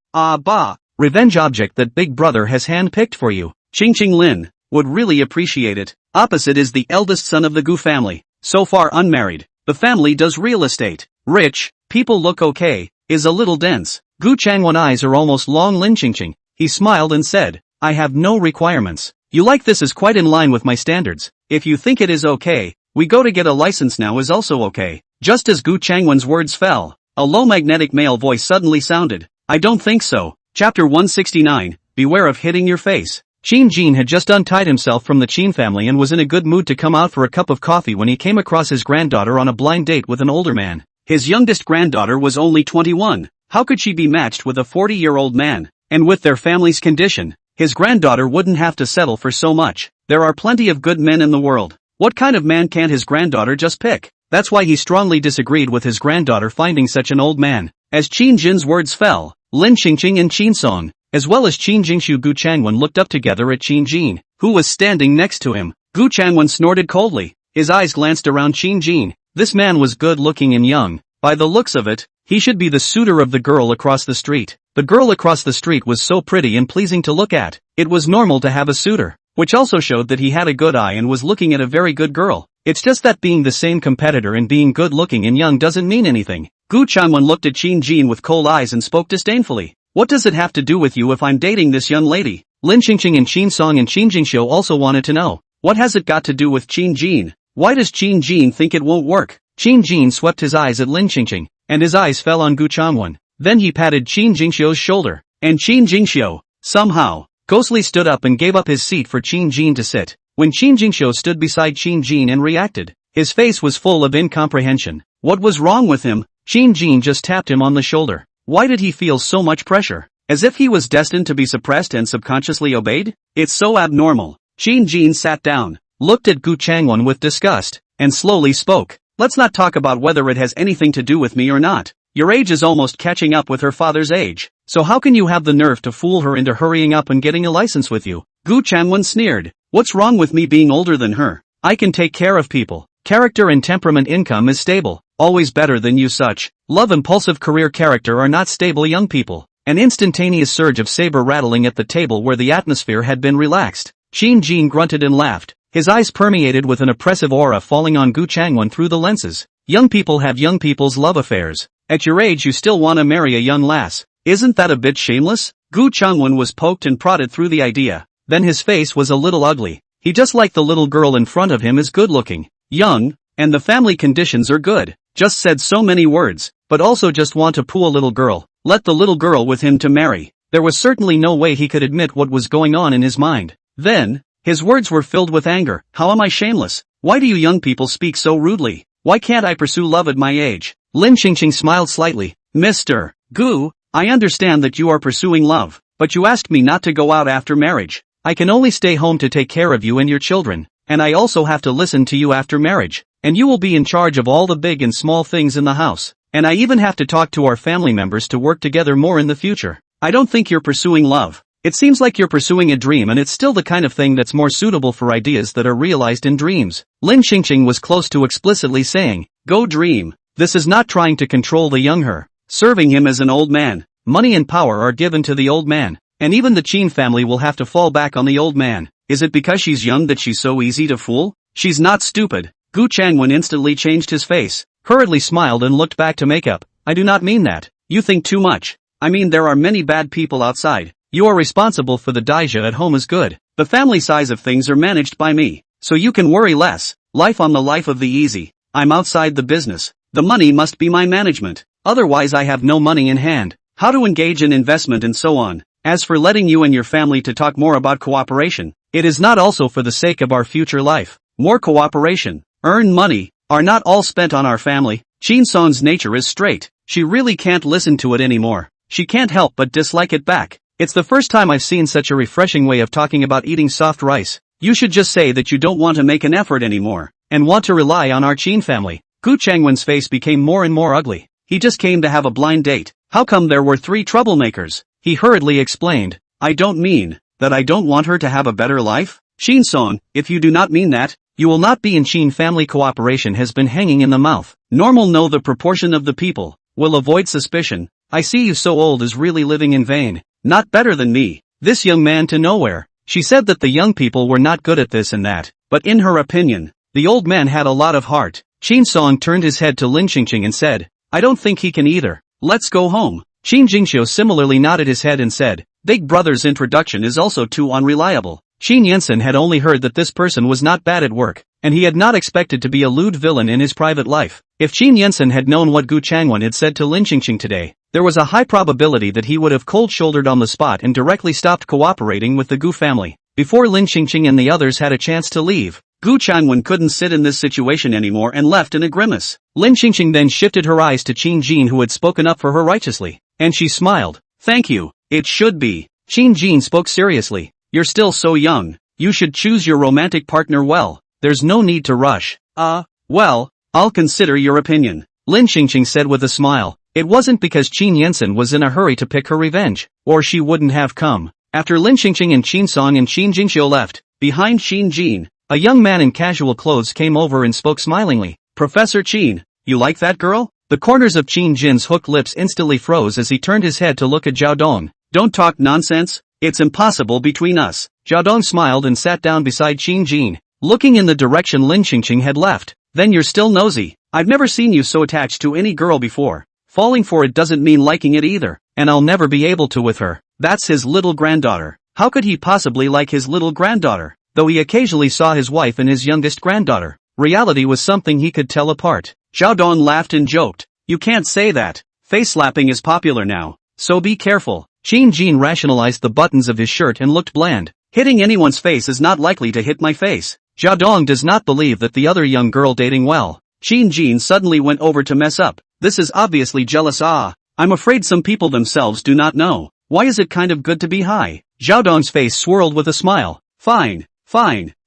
revenge object that Big Brother has hand-picked for you. Qingqing Lin would really appreciate it. Opposite is the eldest son of the Gu family, so far unmarried. The family does real estate. Rich, people look okay, is a little dense. Gu Changwon's eyes are almost long. Lin Qingqing. He smiled and said, "I have no requirements. You like this is quite in line with my standards. If you think it is okay, we go to get a license now is also okay." Just as Gu Changwon's words fell, a low magnetic male voice suddenly sounded. "I don't think so." Chapter 169, Beware of Hitting Your Face. Qin Jin had just untied himself from the Qin family and was in a good mood to come out for a cup of coffee when he came across his granddaughter on a blind date with an older man. His youngest granddaughter was only 21. How could she be matched with a 40-year-old man? And with their family's condition, his granddaughter wouldn't have to settle for so much. There are plenty of good men in the world. What kind of man can't his granddaughter just pick? That's why he strongly disagreed with his granddaughter finding such an old man. As Qin Jin's words fell, Lin Qingqing and Qin Song, as well as Qin Jingxiu Gu Changwon looked up together at Qin Jin, who was standing next to him. Gu Changwon snorted coldly. His eyes glanced around Qin Jin. This man was good-looking and young. By the looks of it, he should be the suitor of the girl across the street. The girl across the street was so pretty and pleasing to look at. It was normal to have a suitor, which also showed that he had a good eye and was looking at a very good girl. It's just that being the same competitor and being good-looking and young doesn't mean anything. Gu Changwon looked at Qin Jin with cold eyes and spoke disdainfully. "What does it have to do with you if I'm dating this young lady?" Lin Qingqing and Qin Song and Qin Jingxiu also wanted to know. What has it got to do with Qin Jin? Why does Qin Jin think it won't work? Qin Jin swept his eyes at Lin Qingqing, and his eyes fell on Gu Changwon. Then he patted Qin Jingxiu's shoulder, and Qin Jingxiu, somehow, ghostly stood up and gave up his seat for Qin Jin to sit. When Qin Jingxiu stood beside Qin Jin and reacted, his face was full of incomprehension. What was wrong with him? Qin Jin just tapped him on the shoulder. Why did he feel so much pressure? As if he was destined to be suppressed and subconsciously obeyed? It's so abnormal. Qin Jin sat down, looked at Gu Changwon with disgust, and slowly spoke. "Let's not talk about whether it has anything to do with me or not. Your age is almost catching up with her father's age. So how can you have the nerve to fool her into hurrying up and getting a license with you?" Gu Changwon sneered. "What's wrong with me being older than her? I can take care of people. Character and temperament, income is stable. Always better than you such. Love, impulsive career, character are not stable young people." An instantaneous surge of saber rattling at the table where the atmosphere had been relaxed. Qin Jin grunted and laughed. His eyes permeated with an oppressive aura falling on Gu Changwon through the lenses. Young people have young people's love affairs. At your age you still want to marry a young lass. Isn't that a bit shameless? Gu Changwon was poked and prodded through the idea. Then his face was a little ugly. He just like the little girl in front of him is good looking, young, and the family conditions are good. Just said so many words, but also just want to pull a little girl, let the little girl with him to marry. There was certainly no way he could admit what was going on in his mind. Then, his words were filled with anger. How am I shameless? Why do you young people speak so rudely? Why can't I pursue love at my age? Lin Qingqing smiled slightly. Mr. Gu, I understand that you are pursuing love, but you asked me not to go out after marriage. I can only stay home to take care of you and your children, and I also have to listen to you after marriage, and you will be in charge of all the big and small things in the house, and I even have to talk to our family members to work together more in the future. I don't think you're pursuing love. It seems like you're pursuing a dream, and it's still the kind of thing that's more suitable for ideas that are realized in dreams. Lin Qingqing was close to explicitly saying, go dream. This is not trying to control the young her, serving him as an old man. Money and power are given to the old man. and even the Qin family will have to fall back on the old man. Is it because she's young that she's so easy to fool? She's not stupid. Gu Changwen instantly changed his face, hurriedly smiled and looked back to makeup. I do not mean that. You think too much. I mean there are many bad people outside. You are responsible for the daija at home is good. The family size of things are managed by me, so you can worry less. Life on the life of the easy. I'm outside the business. The money must be my management. Otherwise I have no money in hand. How to engage in investment and so on. As for letting you and your family to talk more about cooperation, it is not also for the sake of our future life. More cooperation, earn money, are not all spent on our family. Qin Song's nature is straight. She really can't listen to it anymore. She can't help but dislike it back. It's the first time I've seen such a refreshing way of talking about eating soft rice. You should just say that you don't want to make an effort anymore, and want to rely on our Qin family. Gu Changwen's face became more and more ugly. He just came to have a blind date. How come there were 3 troublemakers? He hurriedly explained. I don't mean that I don't want her to have a better life. Qin Song, if you do not mean that, you will not be in Qin family. Cooperation has been hanging in the mouth. Normal know the proportion of the people, will avoid suspicion. I see you so old is really living in vain. Not better than me. This young man to nowhere. She said that the young people were not good at this and that, but in her opinion, the old man had a lot of heart. Qin Song turned his head to Lin Qingqing and said, I don't think he can either. Let's go home. Qin Jingxiu similarly nodded his head and said, Big brother's introduction is also too unreliable. Qin Yensen had only heard that this person was not bad at work, and he had not expected to be a lewd villain in his private life. If Qin Yensen had known what Gu Changwen had said to Lin Qingqing today, there was a high probability that he would have cold-shouldered on the spot and directly stopped cooperating with the Gu family. Before Lin Qingqing and the others had a chance to leave, Gu Changwen couldn't sit in this situation anymore and left in a grimace. Lin Qingqing then shifted her eyes to Qin Jin, who had spoken up for her righteously, and she smiled. Thank you. It should be. Qin Jin spoke seriously. You're still so young. You should choose your romantic partner well. There's no need to rush. Well, I'll consider your opinion. Lin Qingqing said with a smile. It wasn't because Qin Yensen was in a hurry to pick her revenge, or she wouldn't have come. After Lin Qingqing and Qin Song and Qin Jingxiu left, behind Qin Jin, a young man in casual clothes came over and spoke smilingly. Professor Qin, you like that girl? The corners of Qin Jin's hooked lips instantly froze as he turned his head to look at Zhao Dong. Don't talk nonsense. It's impossible between us. Zhao Dong smiled and sat down beside Qin Jin, looking in the direction Lin Qingqing had left. Then you're still nosy. I've never seen you so attached to any girl before. Falling for it doesn't mean liking it either, and I'll never be able to with her. That's his little granddaughter. How could he possibly like his little granddaughter? Though he occasionally saw his wife and his youngest granddaughter, reality was something he could tell apart. Zhao Dong laughed and joked. You can't say that. Face slapping is popular now, so be careful. Qin Jin rationalized the buttons of his shirt and looked bland. Hitting anyone's face is not likely to hit my face. Zhao Dong does not believe that the other young girl dating well. Qin Jin suddenly went over to mess up. This is obviously jealous. I'm afraid some people themselves do not know. Why is it kind of good to be high? Zhao Dong's face swirled with a smile. Fine.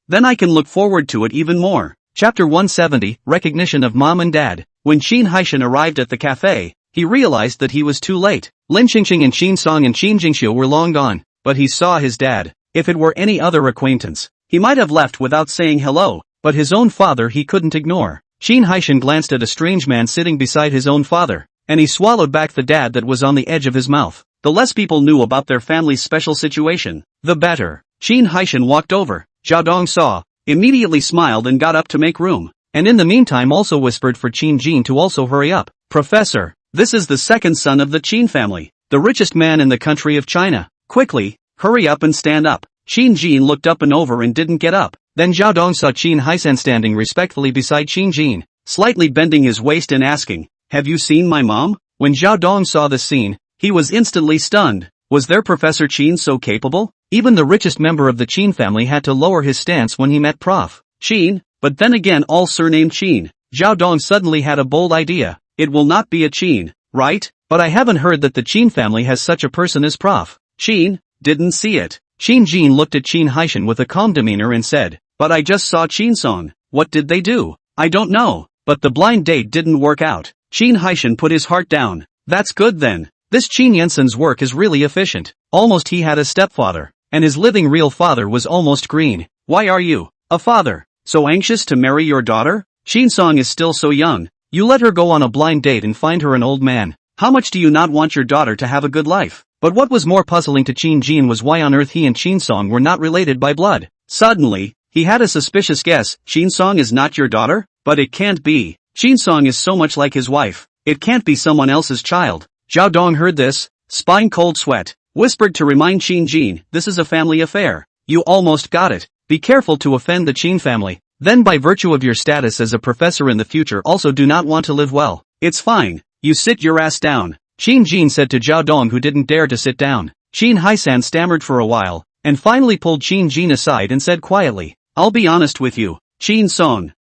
Then I can look forward to it even more. Chapter 170, Recognition of Mom and Dad. When Qin Haishan arrived at the cafe, he realized that he was too late. Lin Qingqing and Qin Song and Qin Jingxiu were long gone, but he saw his dad. If it were any other acquaintance, he might have left without saying hello, but his own father he couldn't ignore. Qin Haishan glanced at a strange man sitting beside his own father, and he swallowed back the dad that was on the edge of his mouth. The less people knew about their family's special situation, the better. Qin Haishan walked over. Zhao Dong saw, immediately smiled and got up to make room, and in the meantime also whispered for Qin Jin to also hurry up. Professor, this is the second son of the Qin family, the richest man in the country of China. Quickly, hurry up and stand up. Qin Jin looked up and over and didn't get up. Then Zhao Dong saw Qin Haishan standing respectfully beside Qin Jin, slightly bending his waist and asking, have you seen my mom? When Zhao Dong saw this scene, he was instantly stunned. Was their Professor Qin so capable? Even the richest member of the Qin family had to lower his stance when he met Prof. Qin, but then again all surnamed Qin. Zhao Dong suddenly had a bold idea. It will not be a Qin, right? But I haven't heard that the Qin family has such a person as Prof. Qin. Didn't see it. Qin Jin looked at Qin Haishan with a calm demeanor and said, but I just saw Qin Song. What did they do? I don't know. But the blind date didn't work out. Qin Haishan put his heart down. That's good then. This Qin Yensen's work is really efficient. Almost he had a stepfather, and his living real father was almost green. Why are you, a father, so anxious to marry your daughter? Qin Song is still so young. You let her go on a blind date and find her an old man. How much do you not want your daughter to have a good life? But what was more puzzling to Qin Jin was why on earth he and Qin Song were not related by blood. Suddenly, he had a suspicious guess. Qin Song is not your daughter? But it can't be. Qin Song is so much like his wife. It can't be someone else's child. Zhao Dong heard this, spine cold sweat, whispered to remind Qin Jin, this is a family affair. You almost got it. Be careful to offend the Qin family. Then by virtue of your status as a professor in the future also do not want to live well. It's fine. You sit your ass down. Qin Jin said to Zhao Dong, who didn't dare to sit down. Qin Haisan stammered for a while, and finally pulled Qin Jin aside and said quietly, I'll be honest with you. Qin Song.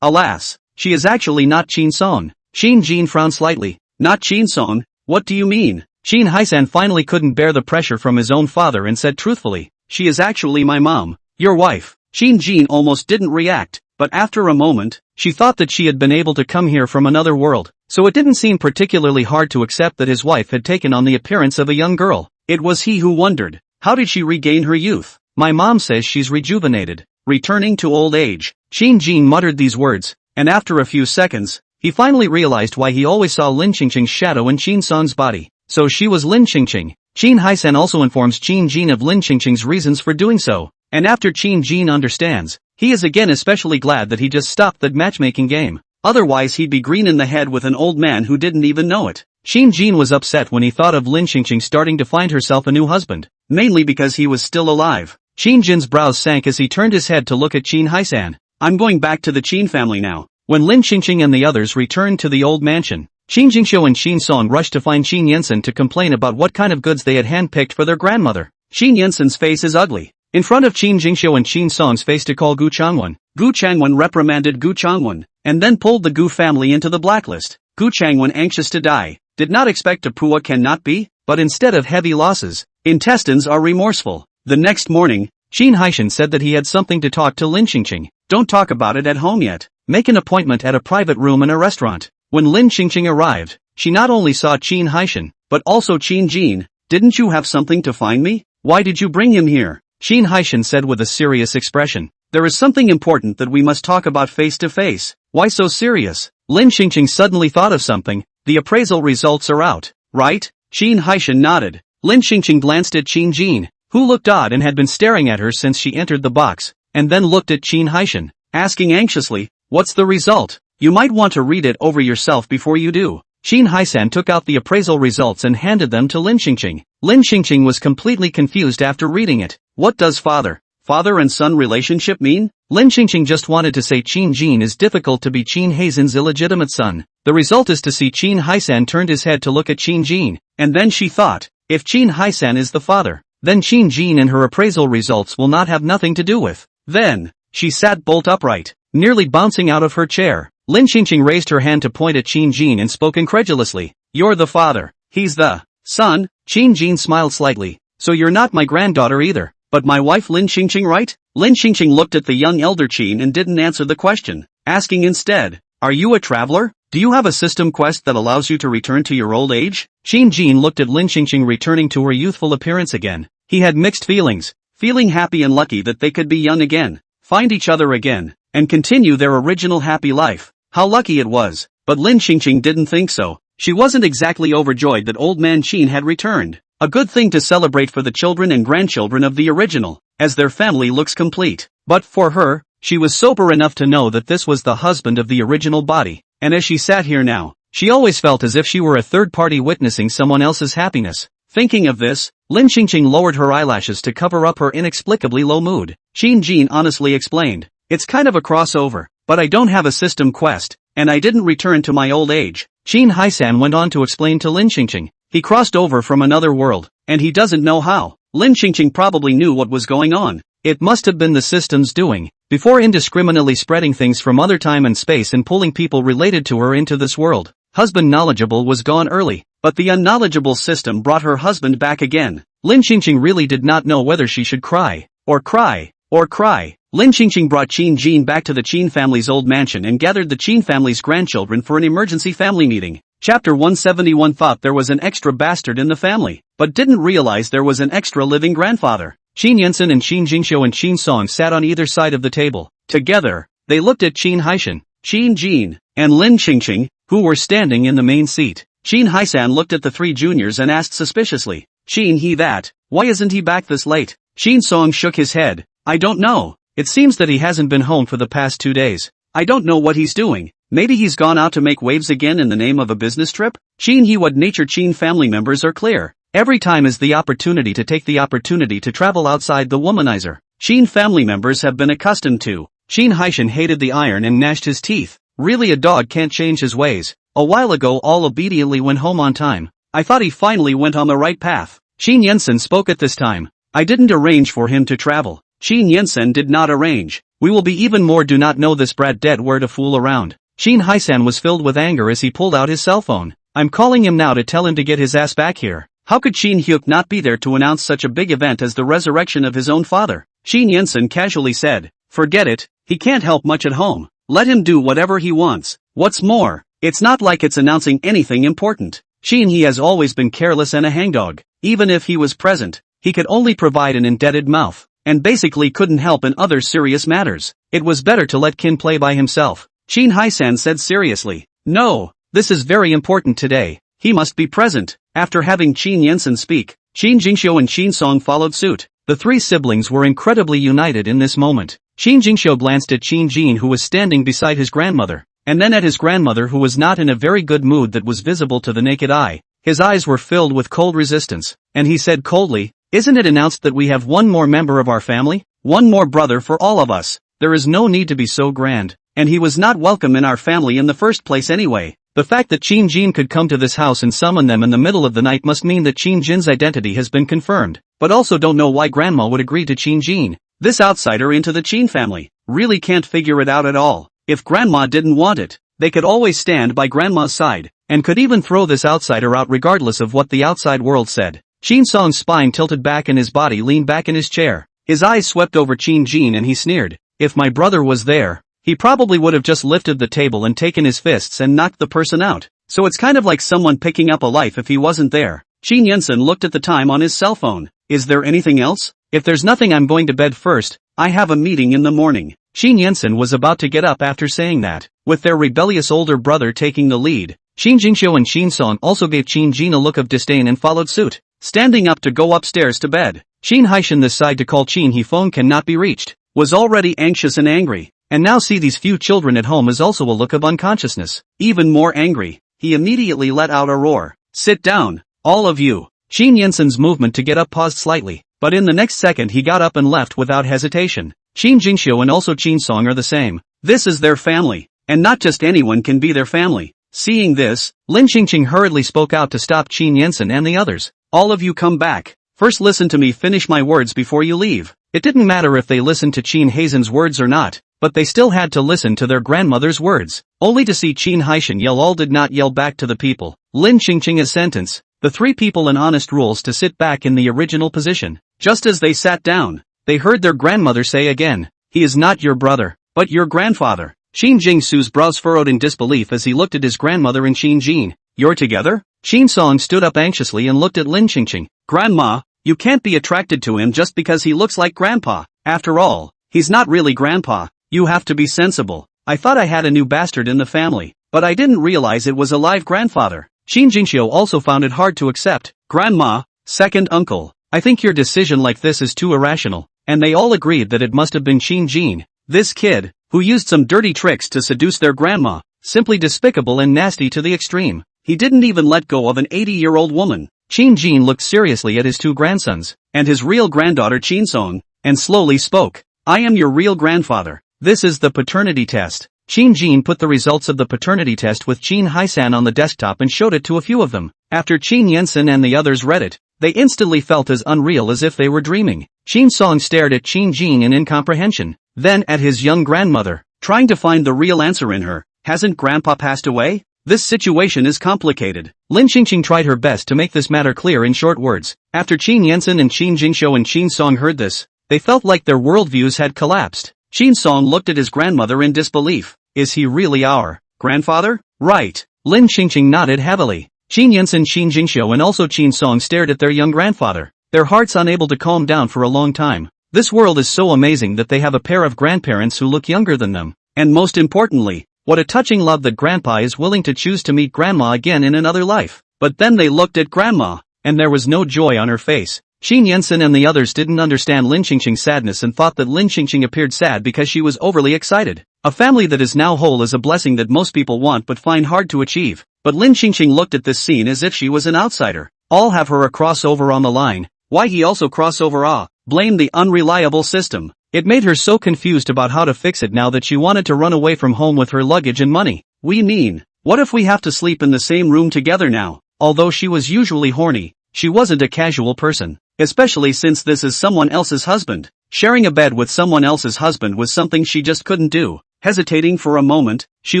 Alas, she is actually not Qin Song. Qin Jin frowned slightly. Not Qin Song? What do you mean? Qin Haisan finally couldn't bear the pressure from his own father and said truthfully, she is actually my mom. Your wife. Qin Jin almost didn't react, but after a moment, she thought that she had been able to come here from another world, so it didn't seem particularly hard to accept that his wife had taken on the appearance of a young girl. It was he who wondered, how did she regain her youth? My mom says she's rejuvenated, returning to old age. Qin Jin muttered these words, and after a few seconds, he finally realized why he always saw Lin Qingqing's shadow in Qin Song's body. So she was Lin Qingqing. Qin Haisan also informs Qin Jin of Lin Qingqing's reasons for doing so, and after Qin Jin understands, he is again especially glad that he just stopped that matchmaking game. Otherwise he'd be green in the head with an old man who didn't even know it. Qin Jin was upset when he thought of Lin Qingqing starting to find herself a new husband, mainly because he was still alive. Qin Jin's brows sank as he turned his head to look at Qin Haisan. I'm going back to the Qin family now. When Lin Qingqing and the others returned to the old mansion, Qin Jingxiu and Qin Song rushed to find Qin Yensen to complain about what kind of goods they had handpicked for their grandmother. Qin Yensen's face is ugly. In front of Qin Jingxiu and Qin Song's face to call Gu Changwen. Gu Changwen reprimanded Gu Changwen, and then pulled the Gu family into the blacklist. Gu Changwen, anxious to die, did not expect a Pua cannot be, but instead of heavy losses, intestines are remorseful. The next morning, Qin Haishan said that he had something to talk to Lin Qingqing. Don't talk about it at home yet. Make an appointment at a private room in a restaurant. When Lin Qingqing arrived, she not only saw Qin Haishan, but also Qin Jin. Didn't you have something to find me? Why did you bring him here? Qin Haishan said with a serious expression. There is something important that we must talk about face to face. Why so serious? Lin Qingqing suddenly thought of something. The appraisal results are out, right? Qin Haishan nodded. Lin Qingqing glanced at Qin Jin, who looked odd and had been staring at her since she entered the box, and then looked at Qin Haishan, asking anxiously, what's the result? You might want to read it over yourself before you do. Qin Haisan took out the appraisal results and handed them to Lin Qingqing. Lin Qingqing was completely confused after reading it. What does father and son relationship mean? Lin Qingqing just wanted to say Qin Jin is difficult to be Qin Haisan's illegitimate son. The result is to see Qin Haisan turned his head to look at Qin Jin, and then she thought, if Qin Haisan is the father, then Qin Jin and her appraisal results will not have nothing to do with. Then, she sat bolt upright, nearly bouncing out of her chair. Lin Qingqing raised her hand to point at Qin Jin and spoke incredulously. You're the father. He's the son. Qin Jin smiled slightly. So you're not my granddaughter either, but my wife Lin Qingqing, right? Lin Qingqing looked at the young elder Qin and didn't answer the question, asking instead, are you a traveler? Do you have a system quest that allows you to return to your old age? Qin Jin looked at Lin Qingqing returning to her youthful appearance again. He had mixed feelings, feeling happy and lucky that they could be young again, find each other again, and continue their original happy life. How lucky it was, but Lin Qingqing didn't think so. She wasn't exactly overjoyed that old man Qin had returned. A good thing to celebrate for the children and grandchildren of the original, as their family looks complete. But for her, she was sober enough to know that this was the husband of the original body, and as she sat here now, she always felt as if she were a third party witnessing someone else's happiness. Thinking of this, Lin Qingqing lowered her eyelashes to cover up her inexplicably low mood. Qin Jin honestly explained, it's kind of a crossover, but I don't have a system quest, and I didn't return to my old age. Qin Haisan went on to explain to Lin Qingqing, he crossed over from another world, and he doesn't know how. Lin Qingqing probably knew what was going on. It must have been the system's doing, before indiscriminately spreading things from other time and space and pulling people related to her into this world. Husband knowledgeable was gone early, but the unknowledgeable system brought her husband back again. Lin Qingqing really did not know whether she should cry, or cry, or cry. Lin Qingqing brought Qin Jin back to the Qin family's old mansion and gathered the Qin family's grandchildren for an emergency family meeting. Chapter 171 thought there was an extra bastard in the family, but didn't realize there was an extra living grandfather. Qin Yensen and Qin Jingxiu and Qin Song sat on either side of the table. Together, they looked at Qin Haishan, Qin Jin, and Lin Qingqing, who were standing in the main seat. Qin Haisan looked at the three juniors and asked suspiciously, Shin he that, why isn't he back this late? Shin Song shook his head. I don't know. It seems that he hasn't been home for the past 2 days. I don't know what he's doing. Maybe he's gone out to make waves again in the name of a business trip? Shin he what nature Shin family members are clear. Every time is the opportunity to take the opportunity to travel outside the womanizer. Shin family members have been accustomed to. Shin Haishan hated the iron and gnashed his teeth. Really, a dog can't change his ways. A while ago all obediently went home on time. I thought he finally went on the right path. Shin Yensen spoke at this time. I didn't arrange for him to travel. Shin Yensen did not arrange. We will be even more do not know this brat dead where to fool around. Shin Haisan was filled with anger as he pulled out his cell phone. I'm calling him now to tell him to get his ass back here. How could Shin Hyuk not be there to announce such a big event as the resurrection of his own father? Shin Yensen casually said, forget it, he can't help much at home. Let him do whatever he wants. What's more, it's not like it's announcing anything important. Shin he has always been careless and a hangdog. Even if he was present, he could only provide an indebted mouth, and basically couldn't help in other serious matters. It was better to let Kin play by himself. Shin Haisan said seriously, no, this is very important today. He must be present. After having Shin Yensen speak, Shin Jingxiu and Shin Song followed suit. The three siblings were incredibly united in this moment. Shin Jingxiu glanced at Shin Jin who was standing beside his grandmother, and then at his grandmother who was not in a very good mood that was visible to the naked eye. His eyes were filled with cold resistance, and he said coldly, isn't it announced that we have one more member of our family? One more brother for all of us. There is no need to be so grand, and he was not welcome in our family in the first place anyway. The fact that Shin Jin could come to this house and summon them in the middle of the night must mean that Shin Jin's identity has been confirmed, but also don't know why Grandma would agree to Shin Jin. This outsider into the Shin family. Really can't figure it out at all. If Grandma didn't want it, they could always stand by Grandma's side, and could even throw this outsider out regardless of what the outside world said. Shin Song's spine tilted back and his body leaned back in his chair. His eyes swept over Shin Jin and he sneered. If my brother was there, he probably would have just lifted the table and taken his fists and knocked the person out. So it's kind of like someone picking up a life if he wasn't there. Shin Yensen looked at the time on his cell phone. Is there anything else? If there's nothing, I'm going to bed first. I have a meeting in the morning. Shin Yensen was about to get up after saying that. With their rebellious older brother taking the lead, Shin Jingxiu and Shin Song also gave Shin Jin a look of disdain and followed suit, standing up to go upstairs to bed. Shin Haishan, this side to call Shin He phone cannot be reached, was already anxious and angry. And now see these few children at home is also a look of unconsciousness. Even more angry, he immediately let out a roar. Sit down, all of you. Shin Yensen's movement to get up paused slightly, but in the next second he got up and left without hesitation. Shin Jingxiu and also Shin Song are the same. This is their family, and not just anyone can be their family. Seeing this, Lin Qingqing hurriedly spoke out to stop Shin Yensen and the others. All of you come back. First listen to me finish my words before you leave. It didn't matter if they listened to Shin Hazen's words or not, but they still had to listen to their grandmother's words. Only to see Shin Haishan yell all did not yell back to the people. Lin Qingqing a sentence. The three people in honest rules to sit back in the original position. Just as they sat down, they heard their grandmother say again, he is not your brother, but your grandfather. Shin Jingsu's brows furrowed in disbelief as he looked at his grandmother and Shin Jin. You're together? Shin Song stood up anxiously and looked at Lin Qingqing. Grandma, you can't be attracted to him just because he looks like grandpa. After all, he's not really grandpa. You have to be sensible. I thought I had a new bastard in the family, but I didn't realize it was a live grandfather. Shin Jingxiu also found it hard to accept. Grandma, second uncle, I think your decision like this is too irrational. And they all agreed that it must have been Shin Jin. This kid, who used some dirty tricks to seduce their grandma, simply despicable and nasty to the extreme. He didn't even let go of an 80-year-old woman. Shin Jin looked seriously at his two grandsons, and his real granddaughter Shin Song, and slowly spoke. I am your real grandfather. This is the paternity test. Shin Jin put the results of the paternity test with Shin Haisan on the desktop and showed it to a few of them. After Shin Yensen and the others read it, they instantly felt as unreal as if they were dreaming. Shin Song stared at Shin Jin in incomprehension, then at his young grandmother, trying to find the real answer in her. Hasn't Grandpa passed away? This situation is complicated. Lin Qingqing tried her best to make this matter clear in short words. After Shin Yensen and Shin Jingxiu and Shin Song heard this, they felt like their worldviews had collapsed. Shin Song looked at his grandmother in disbelief. Is he really our grandfather? Right. Lin Qingqing nodded heavily. Shin Yensen, Shin Jingxiu and also Shin Song stared at their young grandfather, their hearts unable to calm down for a long time. This world is so amazing that they have a pair of grandparents who look younger than them. And most importantly, what a touching love that Grandpa is willing to choose to meet Grandma again in another life. But then they looked at Grandma, and there was no joy on her face. Qin Yensen and the others didn't understand Lin Qingqing's sadness and thought that Lin Qingqing appeared sad because she was overly excited. A family that is now whole is a blessing that most people want but find hard to achieve. But Lin Qingqing looked at this scene as if she was an outsider. All have her a crossover on the line. Why he also crossover? Blamed the unreliable system. It made her so confused about how to fix it now that she wanted to run away from home with her luggage and money. What if we have to sleep in the same room together now? Although she was usually horny, she wasn't a casual person. Especially since this is someone else's husband. Sharing a bed with someone else's husband was something she just couldn't do. Hesitating for a moment, she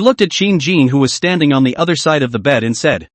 looked at Qin Jin who was standing on the other side of the bed and said,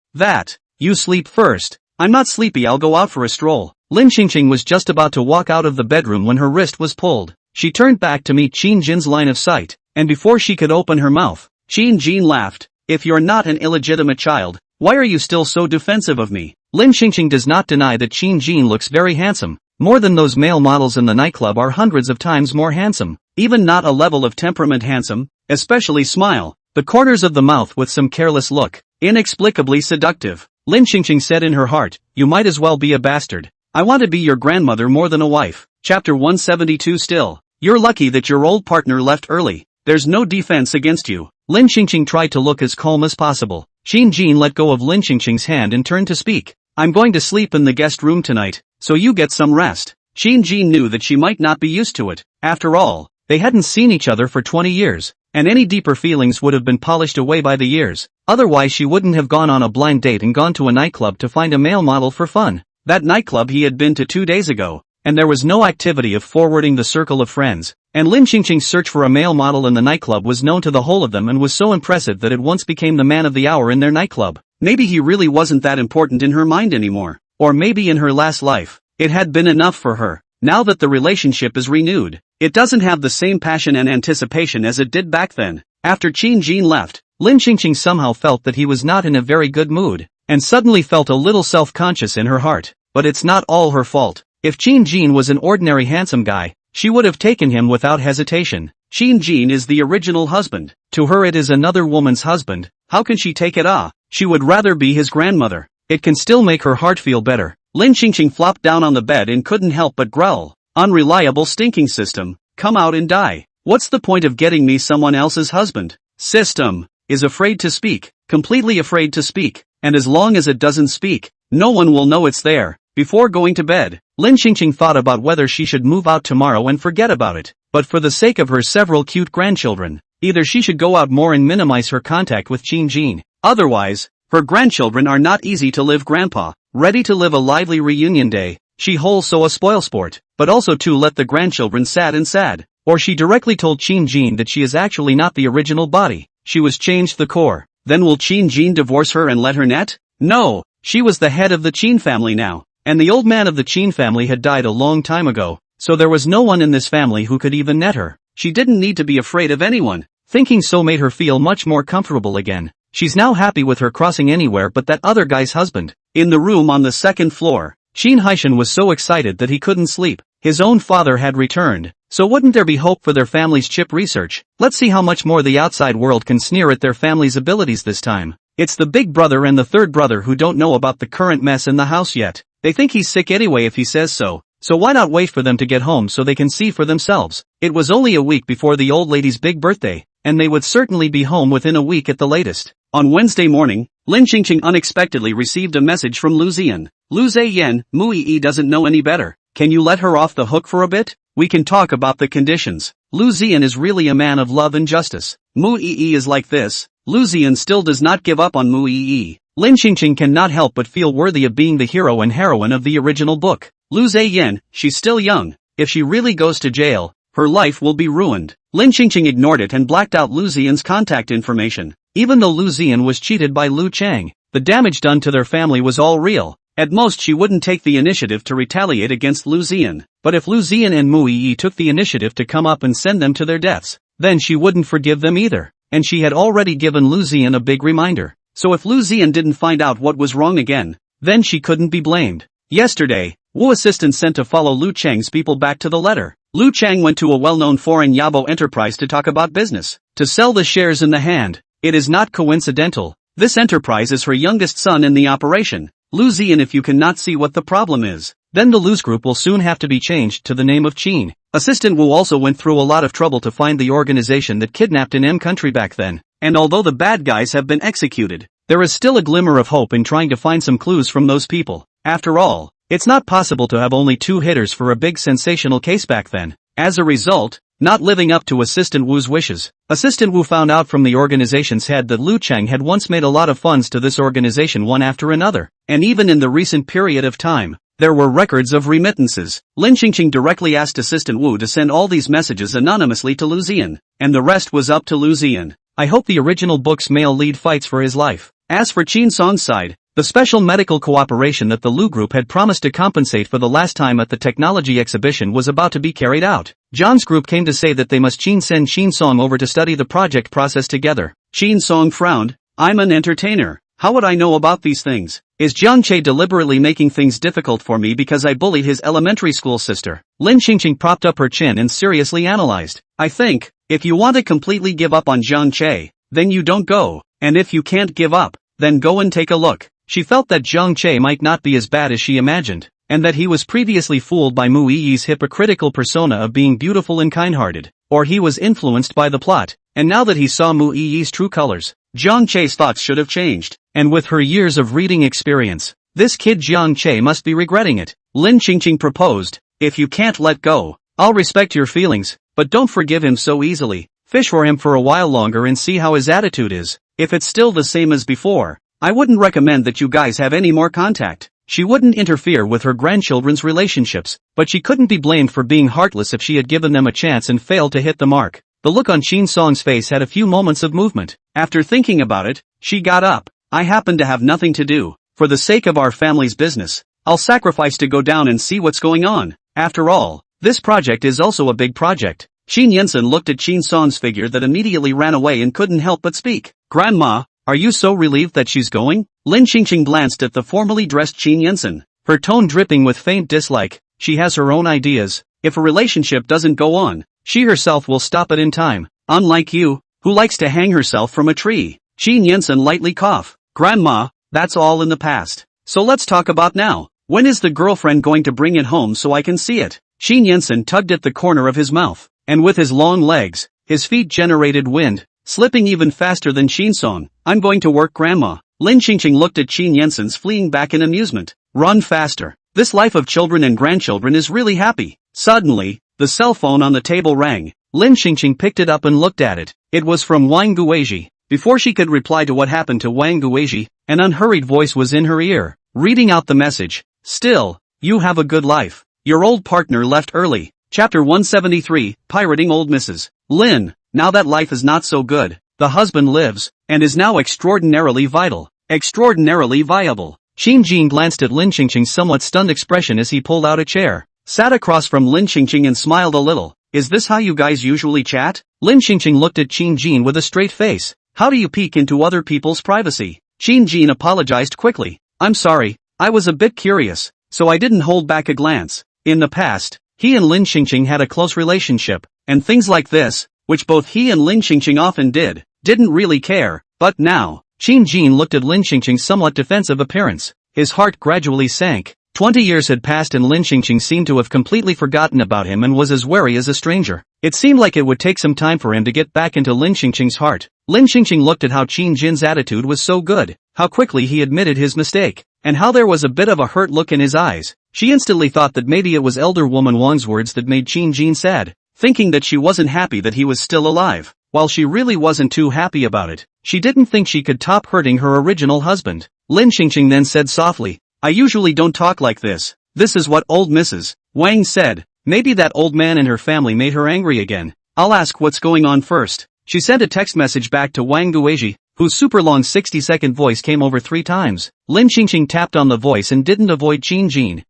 "You sleep first." "I'm not sleepy, I'll go out for a stroll." Lin Qingqing was just about to walk out of the bedroom when her wrist was pulled. She turned back to meet Qin Jin's line of sight, and before she could open her mouth, Qin Jin laughed. "If you're not an illegitimate child, why are you still so defensive of me?" Lin Qingqing does not deny that Qin Jin looks very handsome. More than those male models in the nightclub are hundreds of times more handsome. Even not a level of temperament handsome, especially smile. The corners of the mouth with some careless look. Inexplicably seductive. Lin Qingqing said in her heart, "You might as well be a bastard. I want to be your grandmother more than a wife." Chapter 172 Still. You're lucky that your old partner left early. There's no defense against you. Lin Qingqing tried to look as calm as possible. Qin Jin let go of Lin Qingqing's hand and turned to speak. "I'm going to sleep in the guest room tonight, so you get some rest." Qin Jin knew that she might not be used to it. After all, they hadn't seen each other for 20 years, and any deeper feelings would have been polished away by the years. Otherwise she wouldn't have gone on a blind date and gone to a nightclub to find a male model for fun. That nightclub he had been to 2 days ago, and there was no activity of forwarding the circle of friends. And Lin Qingqing's search for a male model in the nightclub was known to the whole of them and was so impressive that it once became the man of the hour in their nightclub. Maybe he really wasn't that important in her mind anymore. Or maybe in her last life, it had been enough for her. Now that the relationship is renewed, it doesn't have the same passion and anticipation as it did back then. After Qin Jin left, Lin Qingqing somehow felt that he was not in a very good mood, and suddenly felt a little self-conscious in her heart. But it's not all her fault. If Qin Jin was an ordinary handsome guy, she would have taken him without hesitation. Qin Jin is the original husband. To her it is another woman's husband. How can she take it? She would rather be his grandmother. It can still make her heart feel better. Lin Qingqing flopped down on the bed and couldn't help but growl. "Unreliable stinking system. Come out and die. What's the point of getting me someone else's husband?" System is afraid to speak. Completely afraid to speak. And as long as it doesn't speak, no one will know it's there. Before going to bed, Lin Qingqing thought about whether she should move out tomorrow and forget about it. But for the sake of her several cute grandchildren, either she should go out more and minimize her contact with Qin Jin. Otherwise, her grandchildren are not easy to live. Grandpa, ready to live a lively reunion day. She whole so a spoil sport, but also to let the grandchildren sad. Or she directly told Qin Jin that she is actually not the original body. She was changed the core. Then will Qin Jin divorce her and let her net? No, she was the head of the Qin family now. And the old man of the Qin family had died a long time ago, so there was no one in this family who could even net her. She didn't need to be afraid of anyone. Thinking so made her feel much more comfortable again. She's now happy with her crossing anywhere but that other guy's husband. In the room on the second floor, Qin Haishan was so excited that he couldn't sleep. His own father had returned, so wouldn't there be hope for their family's chip research? Let's see how much more the outside world can sneer at their family's abilities this time. It's the big brother and the third brother who don't know about the current mess in the house yet. They think he's sick anyway if he says so. So why not wait for them to get home so they can see for themselves? It was only a week before the old lady's big birthday, and they would certainly be home within a week at the latest. On Wednesday morning, Lin Qingqing unexpectedly received a message from Lu Ziyan. "Lu Ziyan, Muii doesn't know any better. Can you let her off the hook for a bit? We can talk about the conditions." Lu Ziyan is really a man of love and justice. Muii is like this. Lu Ziyan still does not give up on Muii. Lin Qingqing cannot help but feel worthy of being the hero and heroine of the original book. Lu Ziyan, she's still young. If she really goes to jail, her life will be ruined. Lin Qingqing ignored it and blacked out Lu Ziyan's contact information. Even though Lu Ziyan was cheated by Lu Chang, the damage done to their family was all real. At most she wouldn't take the initiative to retaliate against Lu Ziyan. But if Lu Ziyan and Muii took the initiative to come up and send them to their deaths, then she wouldn't forgive them either. And she had already given Lu Ziyan a big reminder. So if Lu Ziyan didn't find out what was wrong again, then she couldn't be blamed. Yesterday, Wu assistant sent to follow Lu Chang's people back to the letter. Lu Chang went to a well-known foreign Yabo enterprise to talk about business, to sell the shares in the hand. It is not coincidental. This enterprise is her youngest son in the operation. Lose Ian if you cannot see what the problem is. Then the lose group will soon have to be changed to the name of Chin. Assistant Wu also went through a lot of trouble to find the organization that kidnapped an M country back then. And although the bad guys have been executed, there is still a glimmer of hope in trying to find some clues from those people. After all, it's not possible to have only 2 hitters for a big sensational case back then. As a result, not living up to Assistant Wu's wishes, Assistant Wu found out from the organization's head that Liu Cheng had once made a lot of funds to this organization one after another. And even in the recent period of time, there were records of remittances. Lin Qingqing directly asked Assistant Wu to send all these messages anonymously to Lu Ziyan, and the rest was up to Lu Ziyan. I hope the original book's male lead fights for his life. As for Qin Song's side, the special medical cooperation that the Lu group had promised to compensate for the last time at the technology exhibition was about to be carried out. John's group came to say that they must send Qin Song over to study the project process together. Qin Song frowned. I'm an entertainer. How would I know about these things? Is Jiang Che deliberately making things difficult for me because I bullied his elementary school sister? Lin Qingqing propped up her chin and seriously analyzed. I think, if you want to completely give up on Jiang Che, then you don't go, and if you can't give up, then go and take a look. She felt that Jiang Che might not be as bad as she imagined, and that he was previously fooled by Mu Yi's hypocritical persona of being beautiful and kind-hearted, or he was influenced by the plot, and now that he saw Mu Yi's true colors, Jiang Che's thoughts should have changed, and with her years of reading experience, this kid Jiang Che must be regretting it. Lin Qingqing proposed, if you can't let go, I'll respect your feelings, but don't forgive him so easily. Fish for him for a while longer and see how his attitude is. If it's still the same as before, I wouldn't recommend that you guys have any more contact. She wouldn't interfere with her grandchildren's relationships, but she couldn't be blamed for being heartless if she had given them a chance and failed to hit the mark. The look on Qin Song's face had a few moments of movement. After thinking about it, she got up. I happen to have nothing to do. For the sake of our family's business, I'll sacrifice to go down and see what's going on. After all, this project is also a big project. Qin Yinsen looked at Qin Song's figure that immediately ran away and couldn't help but speak. Grandma, are you so relieved that she's going? Lin Qingqing glanced at the formally dressed Qin Yinsen, her tone dripping with faint dislike. She has her own ideas. If a relationship doesn't go on, she herself will stop it in time. Unlike you, who likes to hang herself from a tree. Qin Yinsen lightly coughed. Grandma, that's all in the past. So let's talk about now. When is the girlfriend going to bring it home so I can see it? Qin Yinsen tugged at the corner of his mouth, and with his long legs, his feet generated wind, slipping even faster than Qin Song. I'm going to work, Grandma. Lin Qingqing looked at Qin Yinsen's fleeing back in amusement. Run faster. This life of children and grandchildren is really happy. Suddenly, the cell phone on the table rang. Lin Qingqing picked it up and looked at it. It was from Wang Guizhi. Before she could reply to what happened to Wang Guizhi, an unhurried voice was in her ear, reading out the message. Still, you have a good life. Your old partner left early. Chapter 173, Pirating Old Mrs. Lin, now that life is not so good, the husband lives, and is now extraordinarily vital, extraordinarily viable. Qin Jin glanced at Lin Qingqing's somewhat stunned expression as he pulled out a chair, sat across from Lin Qingqing and smiled a little. Is this how you guys usually chat? Lin Qingqing looked at Qin Jin with a straight face. How do you peek into other people's privacy? Qin Jin apologized quickly. I'm sorry, I was a bit curious, so I didn't hold back a glance. In the past, he and Lin Qingqing had a close relationship, and things like this, which both he and Lin Qingqing often did, didn't really care. But now, Qin Jin looked at Lin Qingqing's somewhat defensive appearance. His heart gradually sank. 20 years had passed and Lin Qingqing seemed to have completely forgotten about him and was as wary as a stranger. It seemed like it would take some time for him to get back into Lin Qingqing's heart. Lin Qingqing looked at how Qin Jin's attitude was so good, how quickly he admitted his mistake, and how there was a bit of a hurt look in his eyes. She instantly thought that maybe it was elder woman Wang's words that made Qin Jin sad, thinking that she wasn't happy that he was still alive. While she really wasn't too happy about it, she didn't think she could top hurting her original husband. Lin Qingqing then said softly, I usually don't talk like this. This is what old Mrs. Wang said. Maybe that old man and her family made her angry again. I'll ask what's going on first. She sent a text message back to Wang Guizhi, whose super long 60-second voice came over 3 times. Lin Qingqing tapped on the voice and didn't avoid Qin Jin.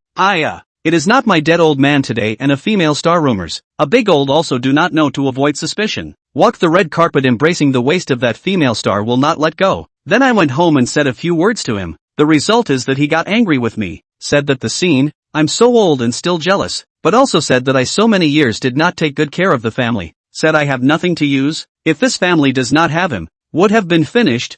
It is not my dead old man today and a female star rumors. A big old also do not know to avoid suspicion. Walk the red carpet embracing the waist of that female star will not let go. Then I went home and said a few words to him. The result is that he got angry with me, said that the scene, I'm so old and still jealous, but also said that I so many years did not take good care of the family, said I have nothing to use, if this family does not have him, would have been finished,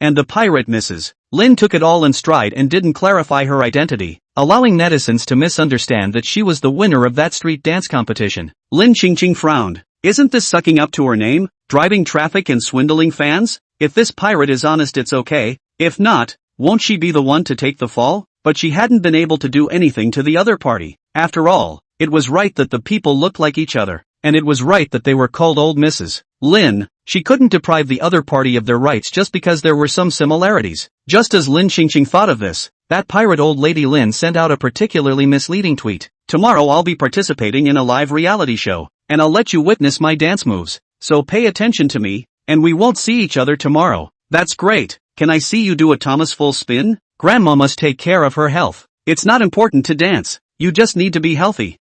And the pirate Mrs. Lin took it all in stride and didn't clarify her identity, allowing netizens to misunderstand that she was the winner of that street dance competition. Lin Qingqing frowned. Isn't this sucking up to her name, driving traffic and swindling fans? If this pirate is honest it's okay, if not, won't she be the one to take the fall? But she hadn't been able to do anything to the other party. After all, it was right that the people looked like each other, and it was right that they were called old Mrs. Lin. She couldn't deprive the other party of their rights just because there were some similarities. Just as Lin Qingqing thought of this, that pirate old lady Lin sent out a particularly misleading tweet. Tomorrow I'll be participating in a live reality show, and I'll let you witness my dance moves, so pay attention to me, and we won't see each other tomorrow. That's great. Can I see you do a Thomas full spin? Grandma must take care of her health. It's not important to dance, you just need to be healthy.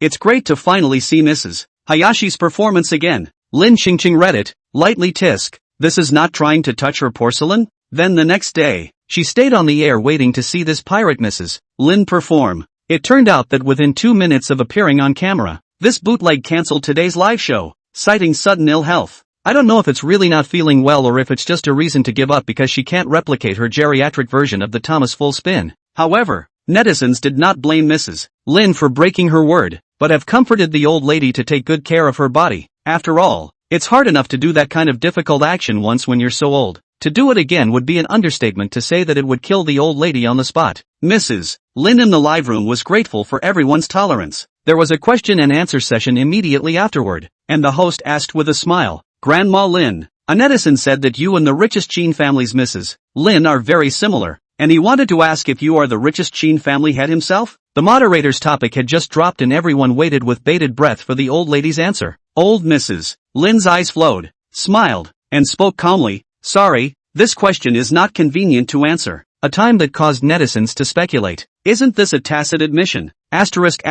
It's great to finally see Mrs. Hayashi's performance again. Lin Qingqing read it, lightly tisk. This is not trying to touch her porcelain? Then the next day, she stayed on the air waiting to see this pirate Mrs. Lin perform. It turned out that within 2 minutes of appearing on camera, this bootleg cancelled today's live show, citing sudden ill health. I don't know if it's really not feeling well or if it's just a reason to give up because she can't replicate her geriatric version of the Thomas full spin. However, netizens did not blame Mrs. Lin for breaking her word, but have comforted the old lady to take good care of her body. After all, it's hard enough to do that kind of difficult action once when you're so old. To do it again would be an understatement to say that it would kill the old lady on the spot. Mrs. Lin in the live room was grateful for everyone's tolerance. There was a question and answer session immediately afterward, and the host asked with a smile, Grandma Lin, a netizen said that you and the richest Qin family's Mrs. Lin are very similar, and he wanted to ask if you are the richest Qin family head himself? The moderator's topic had just dropped and everyone waited with bated breath for the old lady's answer. Old Mrs. Lin's eyes flowed, smiled, and spoke calmly, sorry, this question is not convenient to answer. A time that caused netizens to speculate. Isn't this a tacit admission? Asterisk.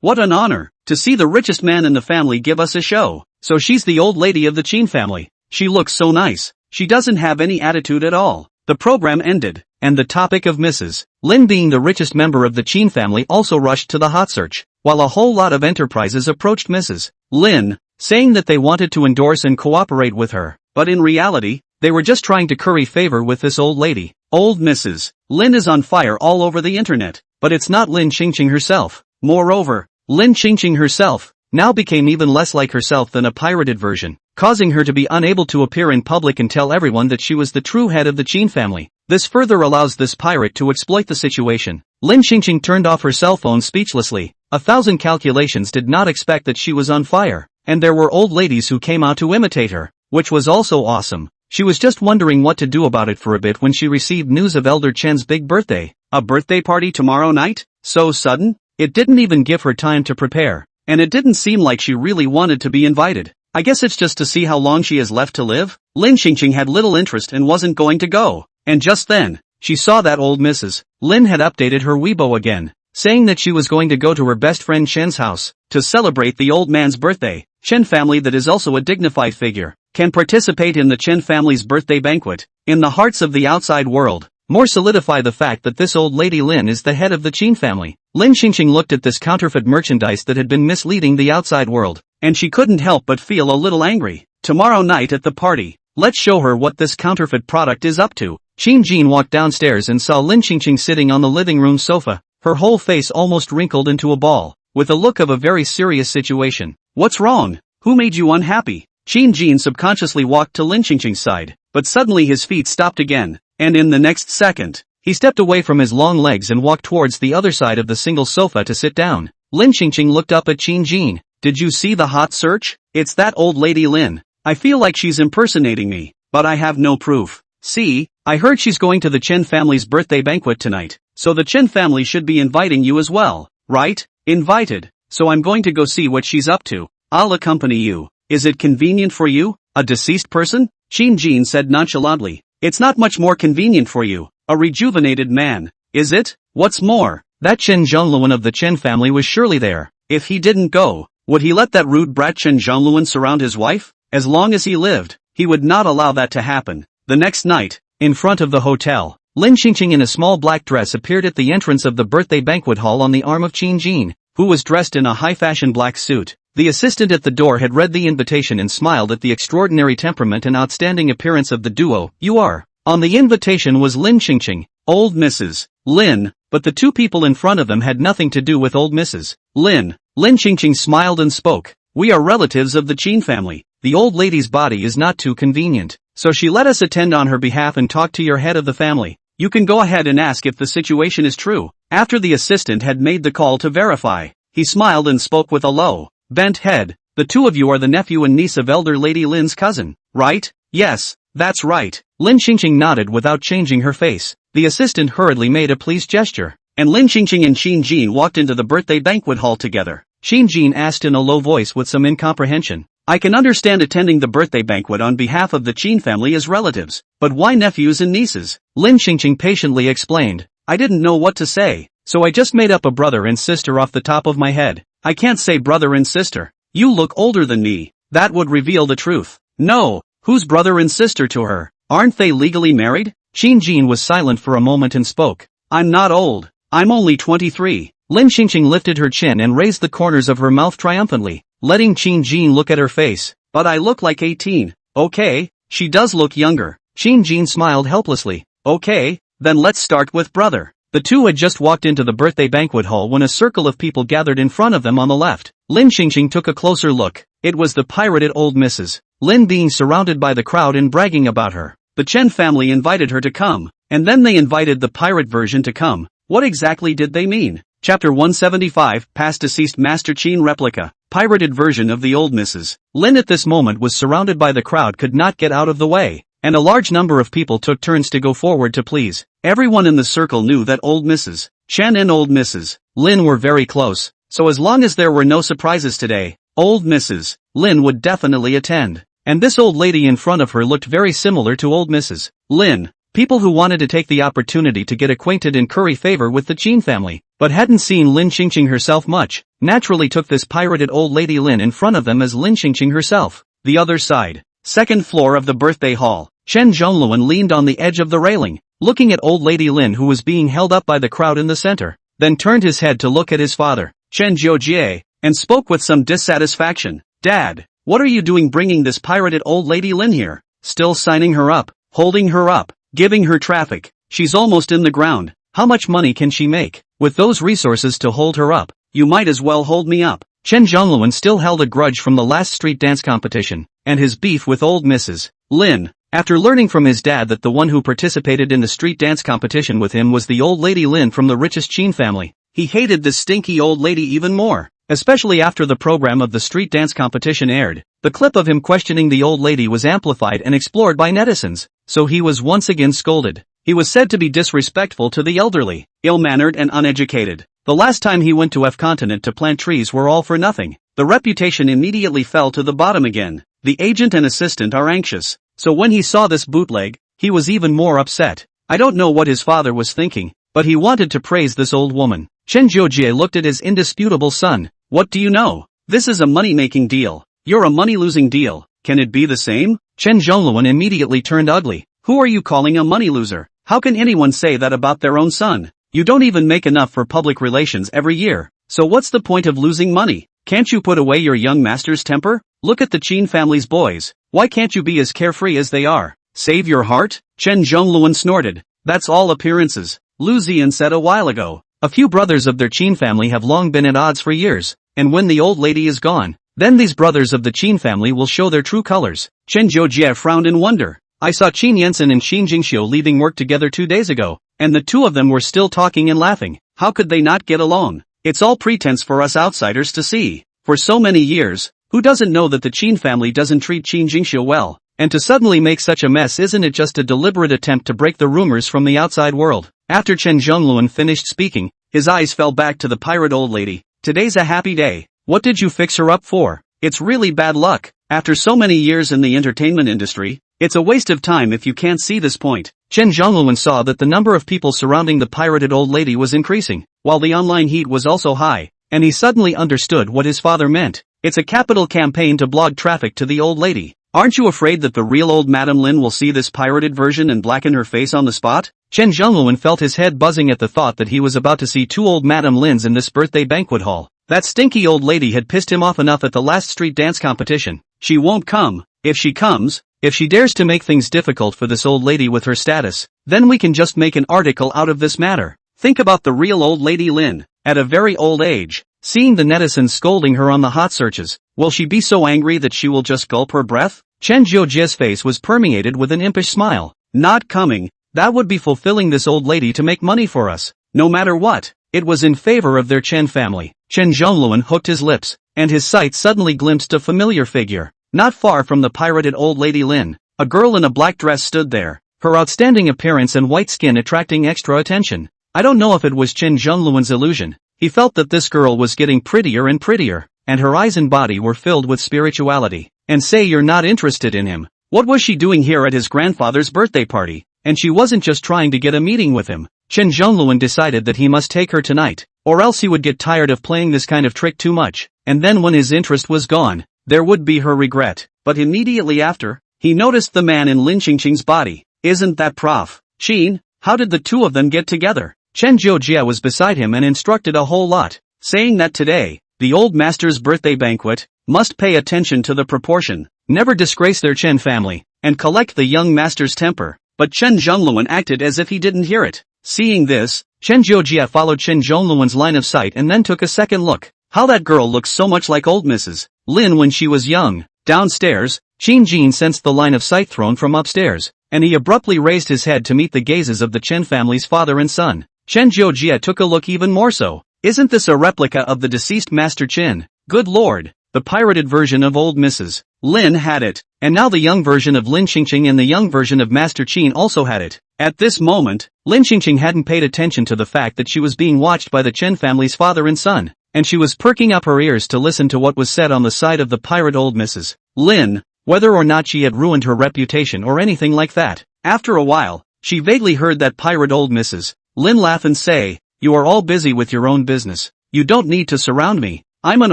What an honor, to see the richest man in the family give us a show. So she's the old lady of the Qin family. She looks so nice. She doesn't have any attitude at all. The program ended, and the topic of Mrs. Lin being the richest member of the Qin family also rushed to the hot search, while a whole lot of enterprises approached Mrs. Lin, saying that they wanted to endorse and cooperate with her, but in reality, they were just trying to curry favor with this old lady. Old Mrs. Lin is on fire all over the internet, but it's not Lin Qingqing herself. Moreover, Lin Qingqing herself now became even less like herself than a pirated version, causing her to be unable to appear in public and tell everyone that she was the true head of the Qin family. This further allows this pirate to exploit the situation. Lin Qingqing turned off her cell phone speechlessly. 1,000 calculations did not expect that she was on fire, and there were old ladies who came out to imitate her, which was also awesome. She was just wondering what to do about it for a bit when she received news of Elder Chen's big birthday. A birthday party tomorrow night? So sudden? It didn't even give her time to prepare, and it didn't seem like she really wanted to be invited. I guess it's just to see how long she has left to live? Lin Qingqing had little interest and wasn't going to go, and just then, she saw that old Mrs. Lin had updated her Weibo again, saying that she was going to go to her best friend Chen's house to celebrate the old man's birthday. Chen family, that is also a dignified figure, can participate in the Chen family's birthday banquet. In the hearts of the outside world, more solidify the fact that this old lady Lin is the head of the Qin family. Lin Qingqing looked at this counterfeit merchandise that had been misleading the outside world, and she couldn't help but feel a little angry. Tomorrow night at the party, let's show her what this counterfeit product is up to. Qin Jin walked downstairs and saw Lin Qingqing sitting on the living room sofa, her whole face almost wrinkled into a ball, with a look of a very serious situation. What's wrong? Who made you unhappy? Qin Jin subconsciously walked to Lin Qingqing's side, but suddenly his feet stopped again, and in the next second, he stepped away from his long legs and walked towards the other side of the single sofa to sit down. Lin Qingqing looked up at Qin Jin. Did you see the hot search? It's that old lady Lin. I feel like she's impersonating me, but I have no proof. See, I heard she's going to the Chen family's birthday banquet tonight, so the Chen family should be inviting you as well, right? Invited. So I'm going to go see what she's up to. I'll accompany you. Is it convenient for you, a deceased person? Qin Jin said nonchalantly. It's not much more convenient for you, a rejuvenated man, is it? What's more, that Chen Zhongluan of the Chen family was surely there. If he didn't go, would he let that rude brat Chen Zhongluan surround his wife? As long as he lived, he would not allow that to happen. The next night, in front of the hotel, Lin Qingqing in a small black dress appeared at the entrance of the birthday banquet hall on the arm of Qin Jin, who was dressed in a high-fashion black suit. The assistant at the door had read the invitation and smiled at the extraordinary temperament and outstanding appearance of the duo. You are. On the invitation was Lin Qingqing, old Mrs. Lin, but the two people in front of them had nothing to do with old Mrs. Lin. Lin Qingqing smiled and spoke. We are relatives of the Qin family. The old lady's body is not too convenient, so she let us attend on her behalf and talk to your head of the family. You can go ahead and ask if the situation is true. After the assistant had made the call to verify, he smiled and spoke with a low, bent head. The two of you are the nephew and niece of elder Lady Lin's cousin, right? Yes, that's right. Lin Qingqing nodded without changing her face. The assistant hurriedly made a pleased gesture, and Lin Qingqing and Xin Jin walked into the birthday banquet hall together. Xin Jin asked in a low voice with some incomprehension. I can understand attending the birthday banquet on behalf of the Qin family as relatives, but why nephews and nieces? Lin Qingqing patiently explained. I didn't know what to say, so I just made up a brother and sister off the top of my head. I can't say brother and sister. You look older than me. That would reveal the truth. No, who's brother and sister to her? Aren't they legally married? Xin Jin was silent for a moment and spoke. I'm not old. I'm only 23. Lin Qingqing lifted her chin and raised the corners of her mouth triumphantly, letting Xin Jin look at her face. But I look like 18. Okay, she does look younger. Xin Jin smiled helplessly. Okay, then let's start with brother. The two had just walked into the birthday banquet hall when a circle of people gathered in front of them on the left. Lin Qingqing took a closer look. It was the pirated old Mrs. Lin being surrounded by the crowd and bragging about her. The Chen family invited her to come, and then they invited the pirate version to come. What exactly did they mean? Chapter 175, Past Deceased Master Qin Replica, pirated version of the old Mrs. Lin at this moment was surrounded by the crowd could not get out of the way, and a large number of people took turns to go forward to please. Everyone in the circle knew that old Mrs. Chen and old Mrs. Lin were very close, so as long as there were no surprises today, old Mrs. Lin would definitely attend. And this old lady in front of her looked very similar to old Mrs. Lin. People who wanted to take the opportunity to get acquainted and curry favor with the Qin family, but hadn't seen Lin Qingqing herself much, naturally took this pirated old lady Lin in front of them as Lin Qingqing herself. The other side. Second floor of the birthday hall. Chen Zhongluan leaned on the edge of the railing, looking at old lady Lin who was being held up by the crowd in the center, then turned his head to look at his father, Chen Jiujie, and spoke with some dissatisfaction. Dad, what are you doing bringing this pirated old lady Lin here? Still signing her up, holding her up, giving her traffic. She's almost in the ground. How much money can she make? With those resources to hold her up, you might as well hold me up. Chen Zhongluan still held a grudge from the last street dance competition, and his beef with old Mrs. Lin. After learning from his dad that the one who participated in the street dance competition with him was the old lady Lin from the richest Qin family, he hated this stinky old lady even more. Especially after the program of the street dance competition aired, the clip of him questioning the old lady was amplified and explored by netizens, so he was once again scolded. He was said to be disrespectful to the elderly, ill-mannered and uneducated. The last time he went to F continent to plant trees were all for nothing. The reputation immediately fell to the bottom again. The agent and assistant are anxious, so when he saw this bootleg, he was even more upset. I don't know what his father was thinking, but he wanted to praise this old woman. Chen Jiujie looked at his indisputable son. What do you know? This is a money-making deal. You're a money-losing deal. Can it be the same? Chen Zhongluan immediately turned ugly. Who are you calling a money loser? How can anyone say that about their own son? You don't even make enough for public relations every year. So what's the point of losing money? Can't you put away your young master's temper? Look at the Qin family's boys. Why can't you be as carefree as they are? Save your heart? Chen Zhongluan snorted. That's all appearances. Lu Ziyan said a while ago. A few brothers of their Qin family have long been at odds for years, and when the old lady is gone, then these brothers of the Qin family will show their true colors. Chen Jiujie frowned in wonder. I saw Qin Yensen and Xin Jingxiu leaving work together 2 days ago, and the two of them were still talking and laughing. How could they not get along? It's all pretense for us outsiders to see. For so many years, who doesn't know that the Qin family doesn't treat Xin Jingxiu well? And to suddenly make such a mess, isn't it just a deliberate attempt to break the rumors from the outside world? After Chen Zhongluan finished speaking, his eyes fell back to the pirate old lady. Today's a happy day. What did you fix her up for? It's really bad luck. After so many years in the entertainment industry, it's a waste of time if you can't see this point. Chen Zhongluan saw that the number of people surrounding the pirated old lady was increasing, while the online heat was also high, and he suddenly understood what his father meant. It's a capital campaign to blog traffic to the old lady. Aren't you afraid that the real old Madame Lin will see this pirated version and blacken her face on the spot? Chen Zhongluan felt his head buzzing at the thought that he was about to see two old Madame Lins in this birthday banquet hall. That stinky old lady had pissed him off enough at the last street dance competition. She won't come. If she comes, if she dares to make things difficult for this old lady with her status, then we can just make an article out of this matter. Think about the real old lady Lin, at a very old age, seeing the netizens scolding her on the hot searches. Will she be so angry that she will just gulp her breath? Chen Jia's face was permeated with an impish smile. Not coming. That would be fulfilling this old lady to make money for us. No matter what, it was in favor of their Chen family. Chen Zhongluan hooked his lips, and his sight suddenly glimpsed a familiar figure. Not far from the pirated old lady Lin, a girl in a black dress stood there, her outstanding appearance and white skin attracting extra attention. I don't know if it was Chen Zhongluan's illusion. He felt that this girl was getting prettier and prettier, and her eyes and body were filled with spirituality. And say you're not interested in him. What was she doing here at his grandfather's birthday party? And she wasn't just trying to get a meeting with him. Chen Zhongluan decided that he must take her tonight, or else he would get tired of playing this kind of trick too much, and then when his interest was gone, there would be her regret. But immediately after, he noticed the man in Lin Qingqing's body. Isn't that Prof. Qin? How did the two of them get together? Chen Jiajia was beside him and instructed a whole lot, saying that today, the old master's birthday banquet, must pay attention to the proportion, never disgrace their Chen family, and collect the young master's temper. But Chen Zhongluan acted as if he didn't hear it. Seeing this, Chen Jiajia followed Chen Zhongluan's line of sight and then took a second look. How that girl looks so much like old Mrs. Lin when she was young. Downstairs, Qin Jin sensed the line of sight thrown from upstairs, and he abruptly raised his head to meet the gazes of the Chen family's father and son. Chen Jiajia took a look even more so. Isn't this a replica of the deceased Master Qin? Good lord, the pirated version of old Mrs. Lin had it, and now the young version of Lin Qingqing and the young version of Master Qin also had it. At this moment, Lin Qingqing hadn't paid attention to the fact that she was being watched by the Chen family's father and son, and she was perking up her ears to listen to what was said on the side of the pirate old Mrs. Lin, whether or not she had ruined her reputation or anything like that. After a while, she vaguely heard that pirate old Mrs. Lin laugh and say, "You are all busy with your own business. You don't need to surround me. I'm an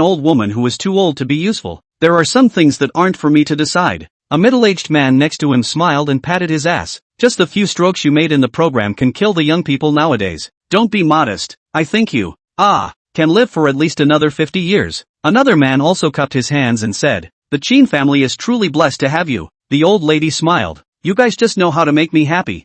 old woman who is too old to be useful. There are some things that aren't for me to decide." A middle-aged man next to him smiled and patted his ass. "Just the few strokes you made in the program can kill the young people nowadays. Don't be modest. I think you, can live for at least another 50 years. Another man also cupped his hands and said, "The Qin family is truly blessed to have you." The old lady smiled. "You guys just know how to make me happy.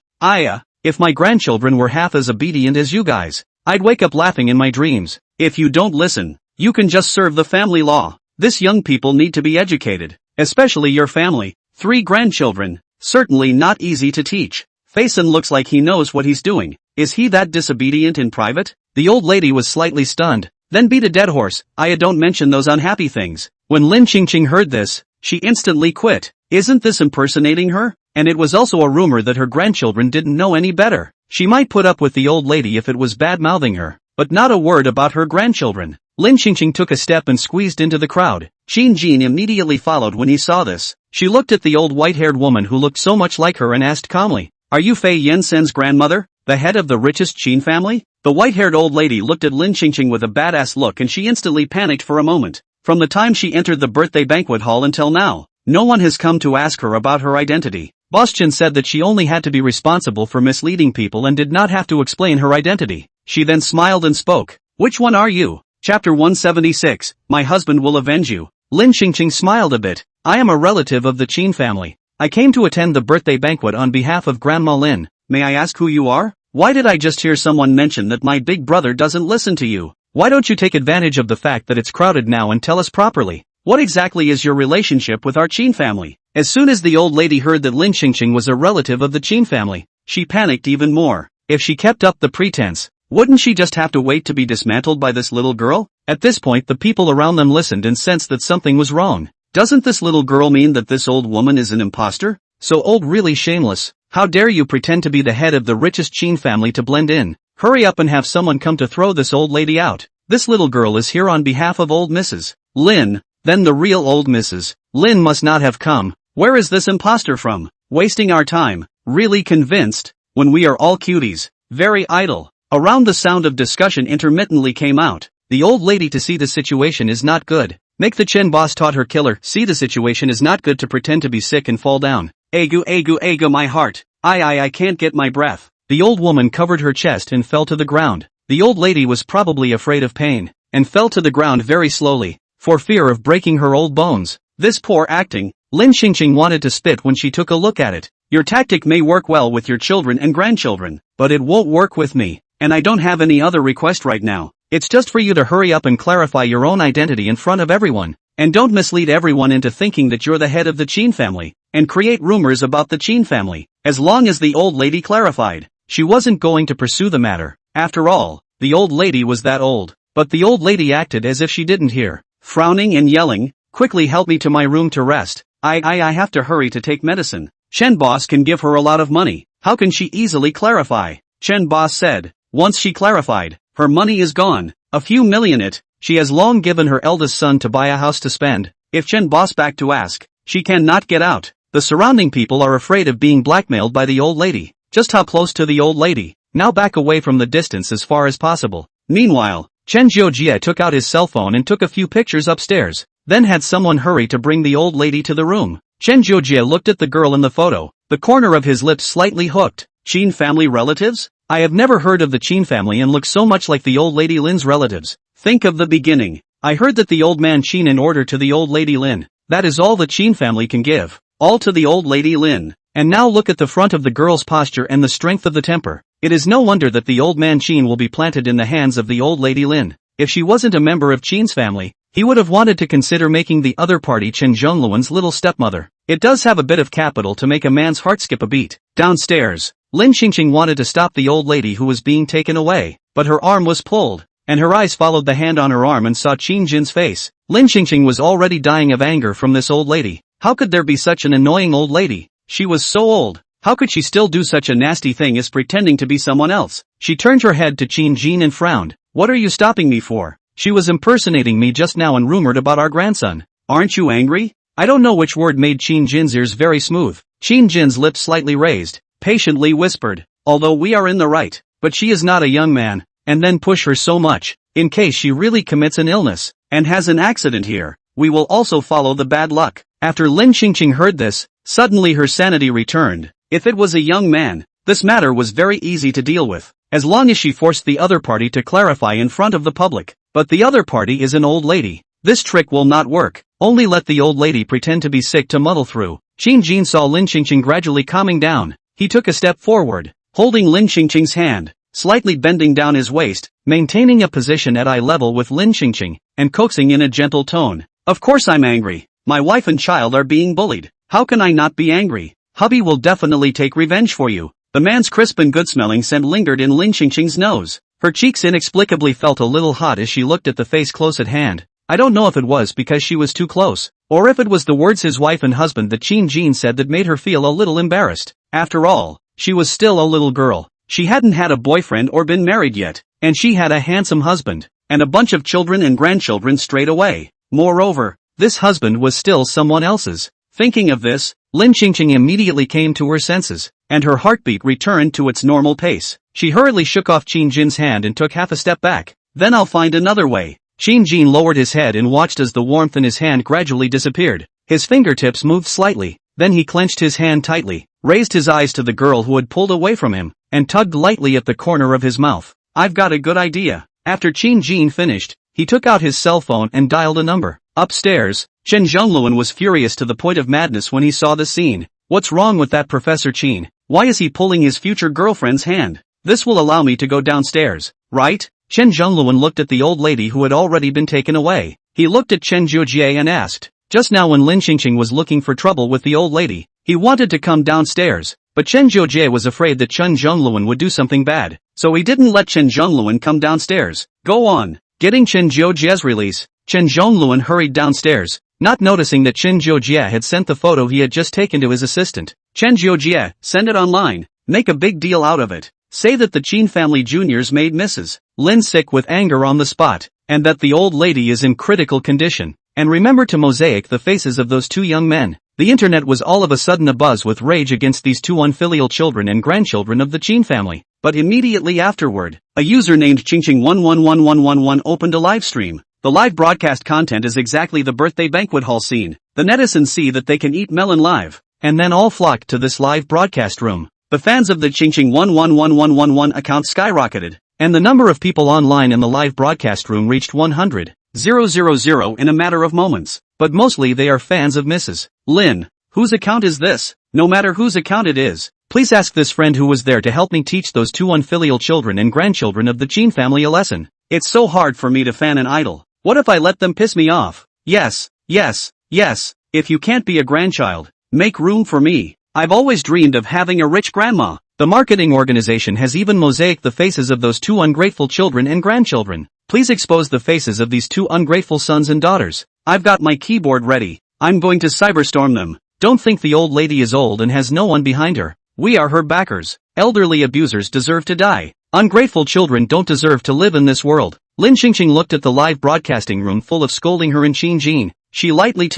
If my grandchildren were half as obedient as you guys, I'd wake up laughing in my dreams. If you don't listen, you can just serve the family law. This young people need to be educated, especially your family. 3 grandchildren, certainly not easy to teach. Faison looks like he knows what he's doing. Is he that disobedient in private?" The old lady was slightly stunned, then beat a dead horse. Don't mention those unhappy things." When Lin Qingqing heard this, she instantly quit. Isn't this impersonating her? And it was also a rumor that her grandchildren didn't know any better. She might put up with the old lady if it was bad-mouthing her, but not a word about her grandchildren. Lin Qingqing took a step and squeezed into the crowd. Qin Jin immediately followed when he saw this. She looked at the old white-haired woman who looked so much like her and asked calmly, "Are you Fei Yensen's grandmother, the head of the richest Qin family?" The white-haired old lady looked at Lin Qingqing with a badass look and she instantly panicked for a moment. From the time she entered the birthday banquet hall until now, no one has come to ask her about her identity. Boss Chen said that she only had to be responsible for misleading people and did not have to explain her identity. She then smiled and spoke. "Which one are you?" Chapter 176, My Husband Will Avenge You. Lin Qingqing smiled a bit. "I am a relative of the Qin family. I came to attend the birthday banquet on behalf of Grandma Lin. May I ask who you are? Why did I just hear someone mention that my big brother doesn't listen to you? Why don't you take advantage of the fact that it's crowded now and tell us properly? What exactly is your relationship with our Qin family?" As soon as the old lady heard that Lin Qingqing was a relative of the Qin family, she panicked even more. If she kept up the pretense, wouldn't she just have to wait to be dismantled by this little girl? At this point the people around them listened and sensed that something was wrong. Doesn't this little girl mean that this old woman is an imposter? So old, really shameless. How dare you pretend to be the head of the richest Qin family to blend in? Hurry up and have someone come to throw this old lady out. This little girl is here on behalf of old Mrs. Lin. Then the real old Mrs. Lin must not have come. Where is this imposter from? Wasting our time. Really convinced? When we are all cuties. Very idle. Around the sound of discussion intermittently came out. The old lady to see the situation is not good. Make the Chen boss taught her killer. See the situation is not good to pretend to be sick and fall down. Agu my heart. I can't get my breath. The old woman covered her chest and fell to the ground. The old lady was probably afraid of pain. and fell to the ground very slowly, for fear of breaking her old bones. This poor acting. Lin Xingqing wanted to spit when she took a look at it. Your tactic may work well with your children and grandchildren, but it won't work with me, and I don't have any other request right now. It's just for you to hurry up and clarify your own identity in front of everyone, and don't mislead everyone into thinking that you're the head of the Qin family, and create rumors about the Qin family. As long as the old lady clarified, she wasn't going to pursue the matter. After all, the old lady was that old. But the old lady acted as if she didn't hear, frowning and yelling, "Quickly help me to my room to rest. I have to hurry to take medicine. Chen boss can give her a lot of money. How can she easily clarify?" Chen boss said. Once she clarified, her money is gone. A few million it. She has long given her eldest son to buy a house to spend. If Chen boss back to ask, she cannot get out. The surrounding people are afraid of being blackmailed by the old lady. Just hop close to the old lady. Now back away from the distance as far as possible. Meanwhile, Chen Jiujie took out his cell phone and took a few pictures upstairs, then had someone hurry to bring the old lady to the room. Chen Jiujie looked at the girl in the photo, the corner of his lips slightly hooked. Qin family relatives? I have never heard of the Qin family and look so much like the old lady Lin's relatives. Think of the beginning. I heard that the old man Qin in order to the old lady Lin. That is all the Qin family can give. All to the old lady Lin. And now look at the front of the girl's posture and the strength of the temper. It is no wonder that the old man Qin will be planted in the hands of the old lady Lin. If she wasn't a member of Qin's family, he would have wanted to consider making the other party Chen Zhongluan's little stepmother. It does have a bit of capital to make a man's heart skip a beat. Downstairs, Lin Xingqing wanted to stop the old lady who was being taken away, but her arm was pulled, and her eyes followed the hand on her arm and saw Qin Jin's face. Lin Xingqing was already dying of anger from this old lady. How could there be such an annoying old lady? She was so old. How could she still do such a nasty thing as pretending to be someone else? She turned her head to Qin Jin and frowned. What are you stopping me for? She was impersonating me just now and rumored about our grandson. Aren't you angry? I don't know which word made Qin Jin's ears very smooth. Qin Jin's lips slightly raised, patiently whispered, although we are in the right, but she is not a young man, and then push her so much, in case she really commits an illness, and has an accident here, we will also follow the bad luck. After Lin Xingqing heard this, suddenly her sanity returned. If it was a young man, this matter was very easy to deal with, as long as she forced the other party to clarify in front of the public. But the other party is an old lady. This trick will not work. Only let the old lady pretend to be sick to muddle through. Qin Jin saw Lin Xingqing gradually calming down. He took a step forward, holding Lin Xingqing's hand, slightly bending down his waist, maintaining a position at eye level with Lin Xingqing, and coaxing in a gentle tone. Of course I'm angry. My wife and child are being bullied. How can I not be angry? Hubby will definitely take revenge for you. The man's crisp and good-smelling scent lingered in Lin Xingqing's nose. Her cheeks inexplicably felt a little hot as she looked at the face close at hand. I don't know if it was because she was too close, or if it was the words his wife and husband that Qin Jin said that made her feel a little embarrassed. After all, she was still a little girl. She hadn't had a boyfriend or been married yet, and she had a handsome husband, and a bunch of children and grandchildren straight away. Moreover, this husband was still someone else's. Thinking of this, Lin Xingqing immediately came to her senses, and her heartbeat returned to its normal pace. She hurriedly shook off Qin Jin's hand and took half a step back. Then I'll find another way. Qin Jin lowered his head and watched as the warmth in his hand gradually disappeared. His fingertips moved slightly, then he clenched his hand tightly, raised his eyes to the girl who had pulled away from him, and tugged lightly at the corner of his mouth. I've got a good idea. After Qin Jin finished, he took out his cell phone and dialed a number. Upstairs, Chen Zhongluan was furious to the point of madness when he saw the scene. What's wrong with that Professor Qin? Why is he pulling his future girlfriend's hand? This will allow me to go downstairs, right? Chen Zhongluan looked at the old lady who had already been taken away. He looked at Chen Jiujie and asked. Just now when Lin Xingqing was looking for trouble with the old lady, he wanted to come downstairs, but Chen Jiujie was afraid that Chen Zhongluan would do something bad, so he didn't let Chen Zhongluan come downstairs. Go on. Getting Chen Jiujie's release, Chen Zhongluan hurried downstairs, not noticing that Chen Jiujie had sent the photo he had just taken to his assistant. Chen Jiujie, send it online. Make a big deal out of it. Say that the Qin family juniors made Mrs. Lin sick with anger on the spot, and that the old lady is in critical condition. And remember to mosaic the faces of those two young men. The internet was all of a sudden abuzz with rage against these two unfilial children and grandchildren of the Qin family. But immediately afterward, a user named Qingqing111111 opened a live stream. The live broadcast content is exactly the birthday banquet hall scene. The netizens see that they can eat melon live, and then all flocked to this live broadcast room. The fans of the Qingqing111111 account skyrocketed, And the number of people online in the live broadcast room reached 100,000 in a matter of moments. But mostly they are fans of Mrs. Lin. Whose account is this? No matter whose account it is, please ask this friend who was there to help me teach those two unfilial children and grandchildren of the Chin family a lesson. It's so hard for me to fan an idol. What if I let them piss me off? Yes. If you can't be a grandchild, make room for me. I've always dreamed of having a rich grandma. The marketing organization has even mosaicked the faces of those two ungrateful children and grandchildren. Please expose the faces of these two ungrateful sons and daughters. I've got my keyboard ready. I'm going to cyberstorm them. Don't think the old lady is old and has no one behind her. We are her backers. Elderly abusers deserve to die. Ungrateful children don't deserve to live in this world. Lin Xingqing looked at the live broadcasting room full of scolding her in Qinjin. She lightly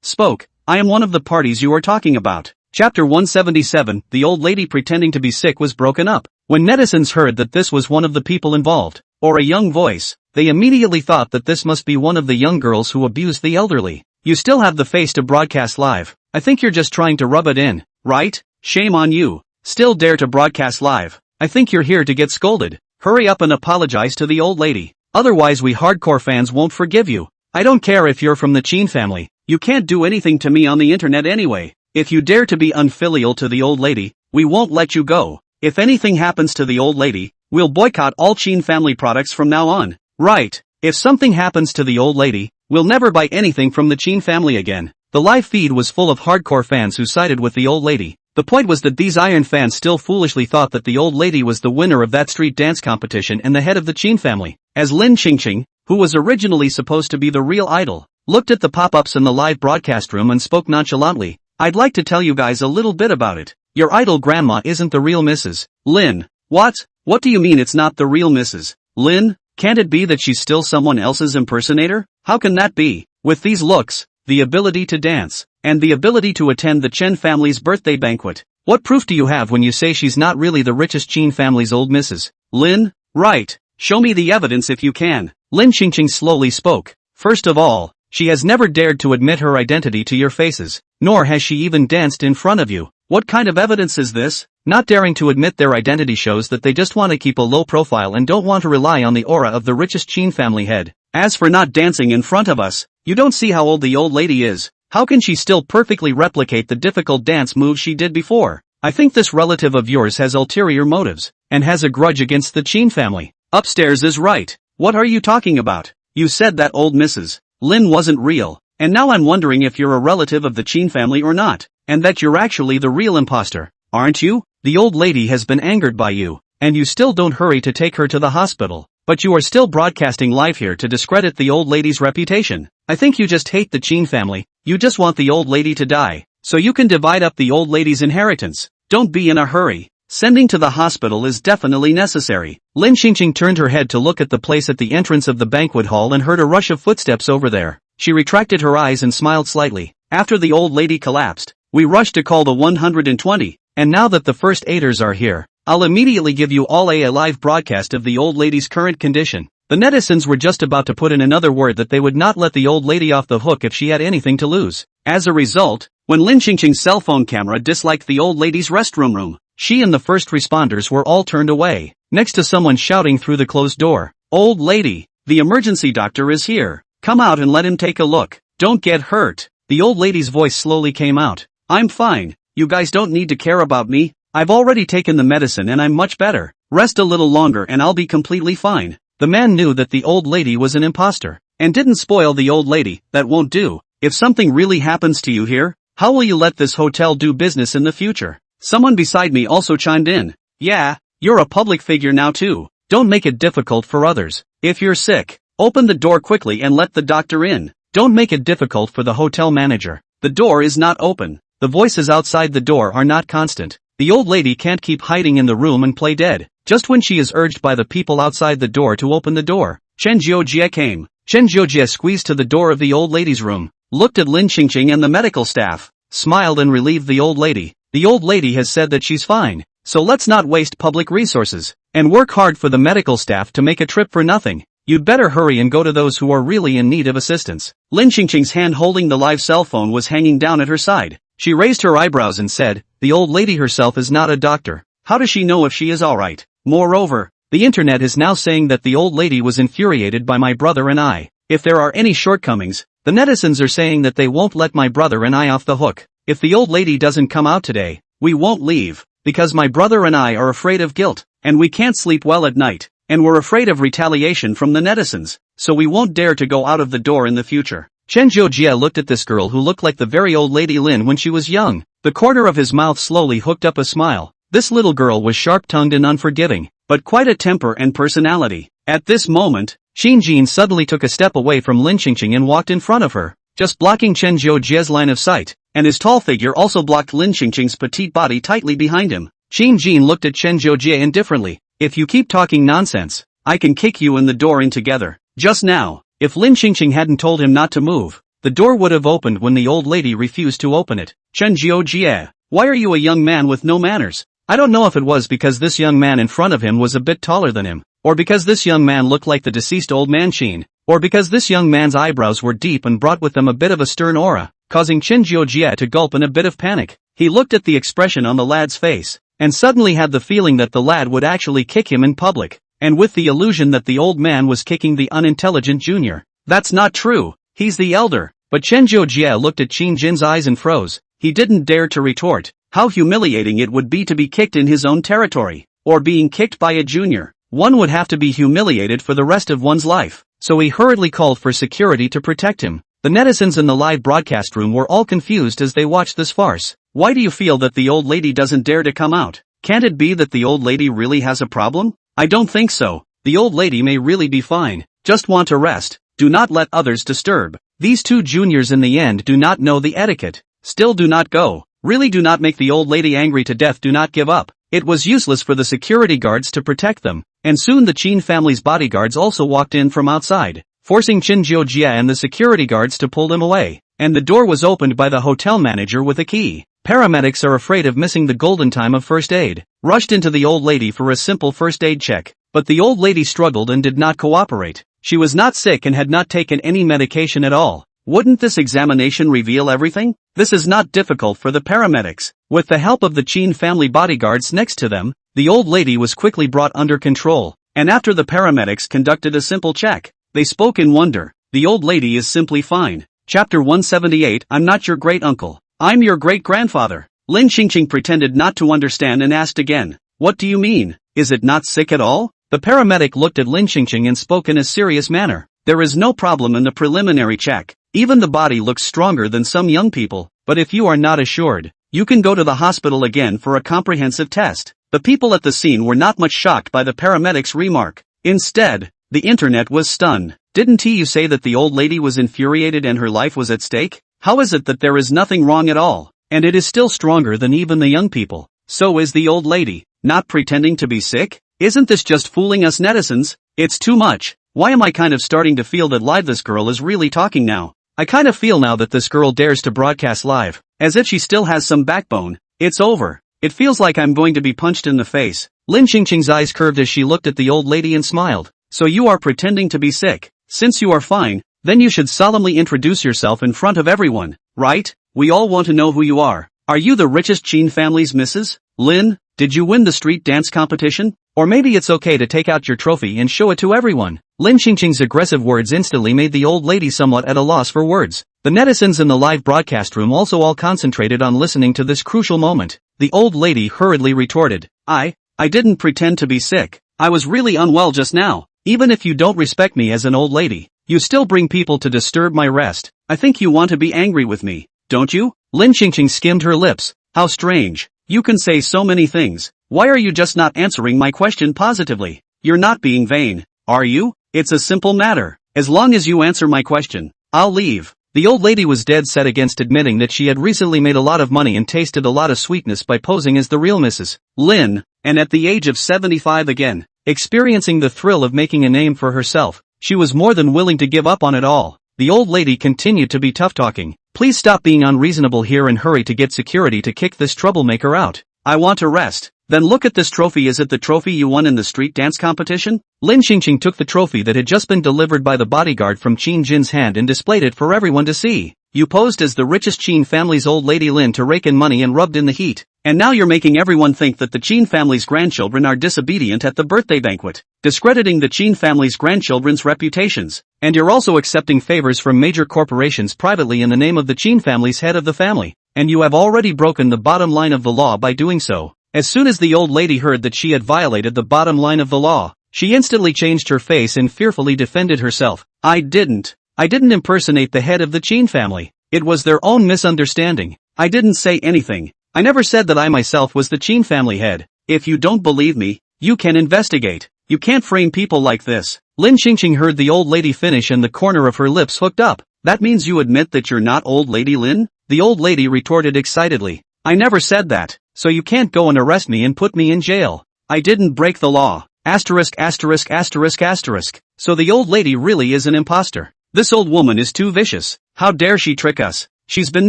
spoke. I am one of the parties you are talking about. Chapter 177, the old lady pretending to be sick was broken up. When netizens heard that this was one of the people involved, or a young voice, they immediately thought that this must be one of the young girls who abused the elderly. You still have the face to broadcast live. I think you're just trying to rub it in, right? Shame on you. Still dare to broadcast live. I think you're here to get scolded. Hurry up and apologize to the old lady. Otherwise we hardcore fans won't forgive you. I don't care if you're from the Chin family. You can't do anything to me on the internet anyway. If you dare to be unfilial to the old lady, we won't let you go. If anything happens to the old lady, we'll boycott all Chin family products from now on. Right. If something happens to the old lady, we'll never buy anything from the Chin family again. The live feed was full of hardcore fans who sided with the old lady. The point was that these iron fans still foolishly thought that the old lady was the winner of that street dance competition and the head of the Chin family. As Lin Xingqing, who was originally supposed to be the real idol, looked at the pop-ups in the live broadcast room and spoke nonchalantly, I'd like to tell you guys a little bit about it. Your idol grandma isn't the real Mrs. Lin. What? What do you mean it's not the real Mrs. Lin? Can't it be that she's still someone else's impersonator? How can that be? With these looks, the ability to dance, and the ability to attend the Chen family's birthday banquet. What proof do you have when you say she's not really the richest Chin family's old Mrs. Lin? Right. Show me the evidence if you can. Lin Xingqing slowly spoke. First of all, she has never dared to admit her identity to your faces, nor has she even danced in front of you. What kind of evidence is this? Not daring to admit their identity shows that they just want to keep a low profile and don't want to rely on the aura of the richest Chin family head. As for not dancing in front of us, you don't see how old the old lady is. How can she still perfectly replicate the difficult dance moves she did before? I think this relative of yours has ulterior motives, and has a grudge against the Chin family. Upstairs is right. What are you talking about? You said that old Mrs. Lin wasn't real, and now I'm wondering if you're a relative of the Chin family or not, and that you're actually the real imposter, aren't you? The old lady has been angered by you, and you still don't hurry to take her to the hospital, but you are still broadcasting live here to discredit the old lady's reputation. I think you just hate the Chin family, you just want the old lady to die, so you can divide up the old lady's inheritance. Don't be in a hurry. Sending to the hospital is definitely necessary. Lin Xingqing turned her head to look at the place at the entrance of the banquet hall and heard a rush of footsteps over there. She retracted her eyes and smiled slightly. After the old lady collapsed, we rushed to call the 120, and now that the first aiders are here, I'll immediately give you all a live broadcast of the old lady's current condition. The netizens were just about to put in another word that they would not let the old lady off the hook if she had anything to lose. As a result, when Lin Xingqing's cell phone camera disliked the old lady's restroom room, she and the first responders were all turned away, next to someone shouting through the closed door, "Old lady, the emergency doctor is here. Come out and let him take a look. Don't get hurt." The old lady's voice slowly came out. "I'm fine. You guys don't need to care about me. I've already taken the medicine and I'm much better. Rest a little longer and I'll be completely fine." The man knew that the old lady was an imposter, and didn't spoil the old lady. That won't do. If something really happens to you here, how will you let this hotel do business in the future? Someone beside me also chimed in. Yeah, you're a public figure now too. Don't make it difficult for others. If you're sick, open the door quickly and let the doctor in. Don't make it difficult for the hotel manager. The door is not open. The voices outside the door are not constant. The old lady can't keep hiding in the room and play dead, just when she is urged by the people outside the door to open the door. Chen Jiojie came. Chen Jiojie squeezed to the door of the old lady's room, looked at Lin Xingqing and the medical staff, smiled and relieved the old lady. The old lady has said that she's fine, so let's not waste public resources, and work hard for the medical staff to make a trip for nothing. You'd better hurry and go to those who are really in need of assistance. Lin Xingqing's hand holding the live cell phone was hanging down at her side. She raised her eyebrows and said, the old lady herself is not a doctor. How does she know if she is alright? Moreover, The internet is now saying that the old lady was infuriated by my brother and I. If there are any shortcomings, the netizens are saying that they won't let my brother and I off the hook. If the old lady doesn't come out today, we won't leave, because my brother and I are afraid of guilt, and we can't sleep well at night, and we're afraid of retaliation from the netizens, so we won't dare to go out of the door in the future. Chen Jiujie looked at this girl who looked like the very old lady Lin when she was young. The corner of his mouth slowly hooked up a smile. This little girl was sharp-tongued and unforgiving, but quite a temper and personality. At this moment, Qin Jin suddenly took a step away from Lin Qingqing and walked in front of her, just blocking Chen Jiujie's line of sight, and his tall figure also blocked Lin Qingqing's petite body tightly behind him. Qin Jin looked at Chen Jiujie indifferently. If you keep talking nonsense, I can kick you and the door in together. Just now, if Lin Qingqing hadn't told him not to move, the door would have opened when the old lady refused to open it. Chen Jiujie, why are you a young man with no manners? I don't know if it was because this young man in front of him was a bit taller than him, or because this young man looked like the deceased old man Qin, or because this young man's eyebrows were deep and brought with them a bit of a stern aura, causing Chen Jiujie to gulp in a bit of panic. He looked at the expression on the lad's face, and suddenly had the feeling that the lad would actually kick him in public, and with the illusion that the old man was kicking the unintelligent junior. That's not true, he's the elder. But Chen Jiujie looked at Qin Jin's eyes and froze. He didn't dare to retort. How humiliating it would be to be kicked in his own territory, or being kicked by a junior. One would have to be humiliated for the rest of one's life. So he hurriedly called for security to protect him. The netizens in the live broadcast room were all confused as they watched this farce. Why do you feel that the old lady doesn't dare to come out? Can't it be that the old lady really has a problem? I don't think so. The old lady may really be fine, just want to rest. Do not let others disturb. These two juniors in the end do not know the etiquette. Still do not go. Really do not make the old lady angry to death. Do not give up. It was useless for the security guards to protect them, and soon the Qin family's bodyguards also walked in from outside, forcing Chen Jiujie and the security guards to pull them away, and the door was opened by the hotel manager with a key. Paramedics are afraid of missing the golden time of first aid, rushed into the old lady for a simple first aid check, but the old lady struggled and did not cooperate. She was not sick and had not taken any medication at all. Wouldn't this examination reveal everything? This is not difficult for the paramedics. With the help of the Qin family bodyguards next to them, the old lady was quickly brought under control, and after the paramedics conducted a simple check, they spoke in wonder. The old lady is simply fine. Chapter 178. I'm not your great-uncle. I'm your great-grandfather. Lin Qingqing pretended not to understand and asked again. What do you mean? Is it not sick at all? The paramedic looked at Lin Qingqing and spoke in a serious manner. There is no problem in the preliminary check. Even the body looks stronger than some young people, but if you are not assured, you can go to the hospital again for a comprehensive test. The people at the scene were not much shocked by the paramedic's remark. Instead, the internet was stunned. Didn't you say that the old lady was infuriated and her life was at stake? How is it that there is nothing wrong at all, and it is still stronger than even the young people? So is the old lady not pretending to be sick? Isn't this just fooling us netizens? It's too much. Why am I kind of starting to feel that live this girl is really talking now? I kind of feel now that this girl dares to broadcast live, as if she still has some backbone. It's over. It feels like I'm going to be punched in the face. Lin Qingqing's eyes curved as she looked at the old lady and smiled. So you are pretending to be sick. Since you are fine, then you should solemnly introduce yourself in front of everyone, right? We all want to know who you are. Are you the richest Qin family's Mrs. Lin? Did you win the street dance competition? Or maybe it's okay to take out your trophy and show it to everyone. Lin Qingqing's aggressive words instantly made the old lady somewhat at a loss for words. The netizens in the live broadcast room also all concentrated on listening to this crucial moment. The old lady hurriedly retorted, I didn't pretend to be sick. I was really unwell just now. Even if you don't respect me as an old lady, you still bring people to disturb my rest. I think you want to be angry with me, don't you? Lin Qingqing skimmed her lips. How strange. You can say so many things. Why are you just not answering my question positively? You're not being vain, are you? It's a simple matter. As long as you answer my question, I'll leave. The old lady was dead set against admitting that she had recently made a lot of money and tasted a lot of sweetness by posing as the real Mrs. Lin, and at the age of 75 again, experiencing the thrill of making a name for herself, she was more than willing to give up on it all. The old lady continued to be tough-talking. Please stop being unreasonable here and hurry to get security to kick this troublemaker out. I want to rest. Then look at this trophy. Is it the trophy you won in the street dance competition? Lin Qingqing took the trophy that had just been delivered by the bodyguard from Qin Jin's hand and displayed it for everyone to see. You posed as the richest Qin family's old lady Lin to rake in money and rubbed in the heat. And now you're making everyone think that the Qin family's grandchildren are disobedient at the birthday banquet, discrediting the Qin family's grandchildren's reputations. And you're also accepting favors from major corporations privately in the name of the Qin family's head of the family. And you have already broken the bottom line of the law by doing so. As soon as the old lady heard that she had violated the bottom line of the law, she instantly changed her face and fearfully defended herself. I didn't impersonate the head of the Qin family. It was their own misunderstanding. I didn't say anything. I never said that I myself was the Qin family head. If you don't believe me, you can investigate. You can't frame people like this. Lin Qingqing heard the old lady finish and the corner of her lips hooked up. That means you admit that you're not old lady Lin? The old lady retorted excitedly. I never said that, so you can't go and arrest me and put me in jail. I didn't break the law. Asterisk asterisk asterisk asterisk. So the old lady really is an imposter. This old woman is too vicious. How dare she trick us? She's been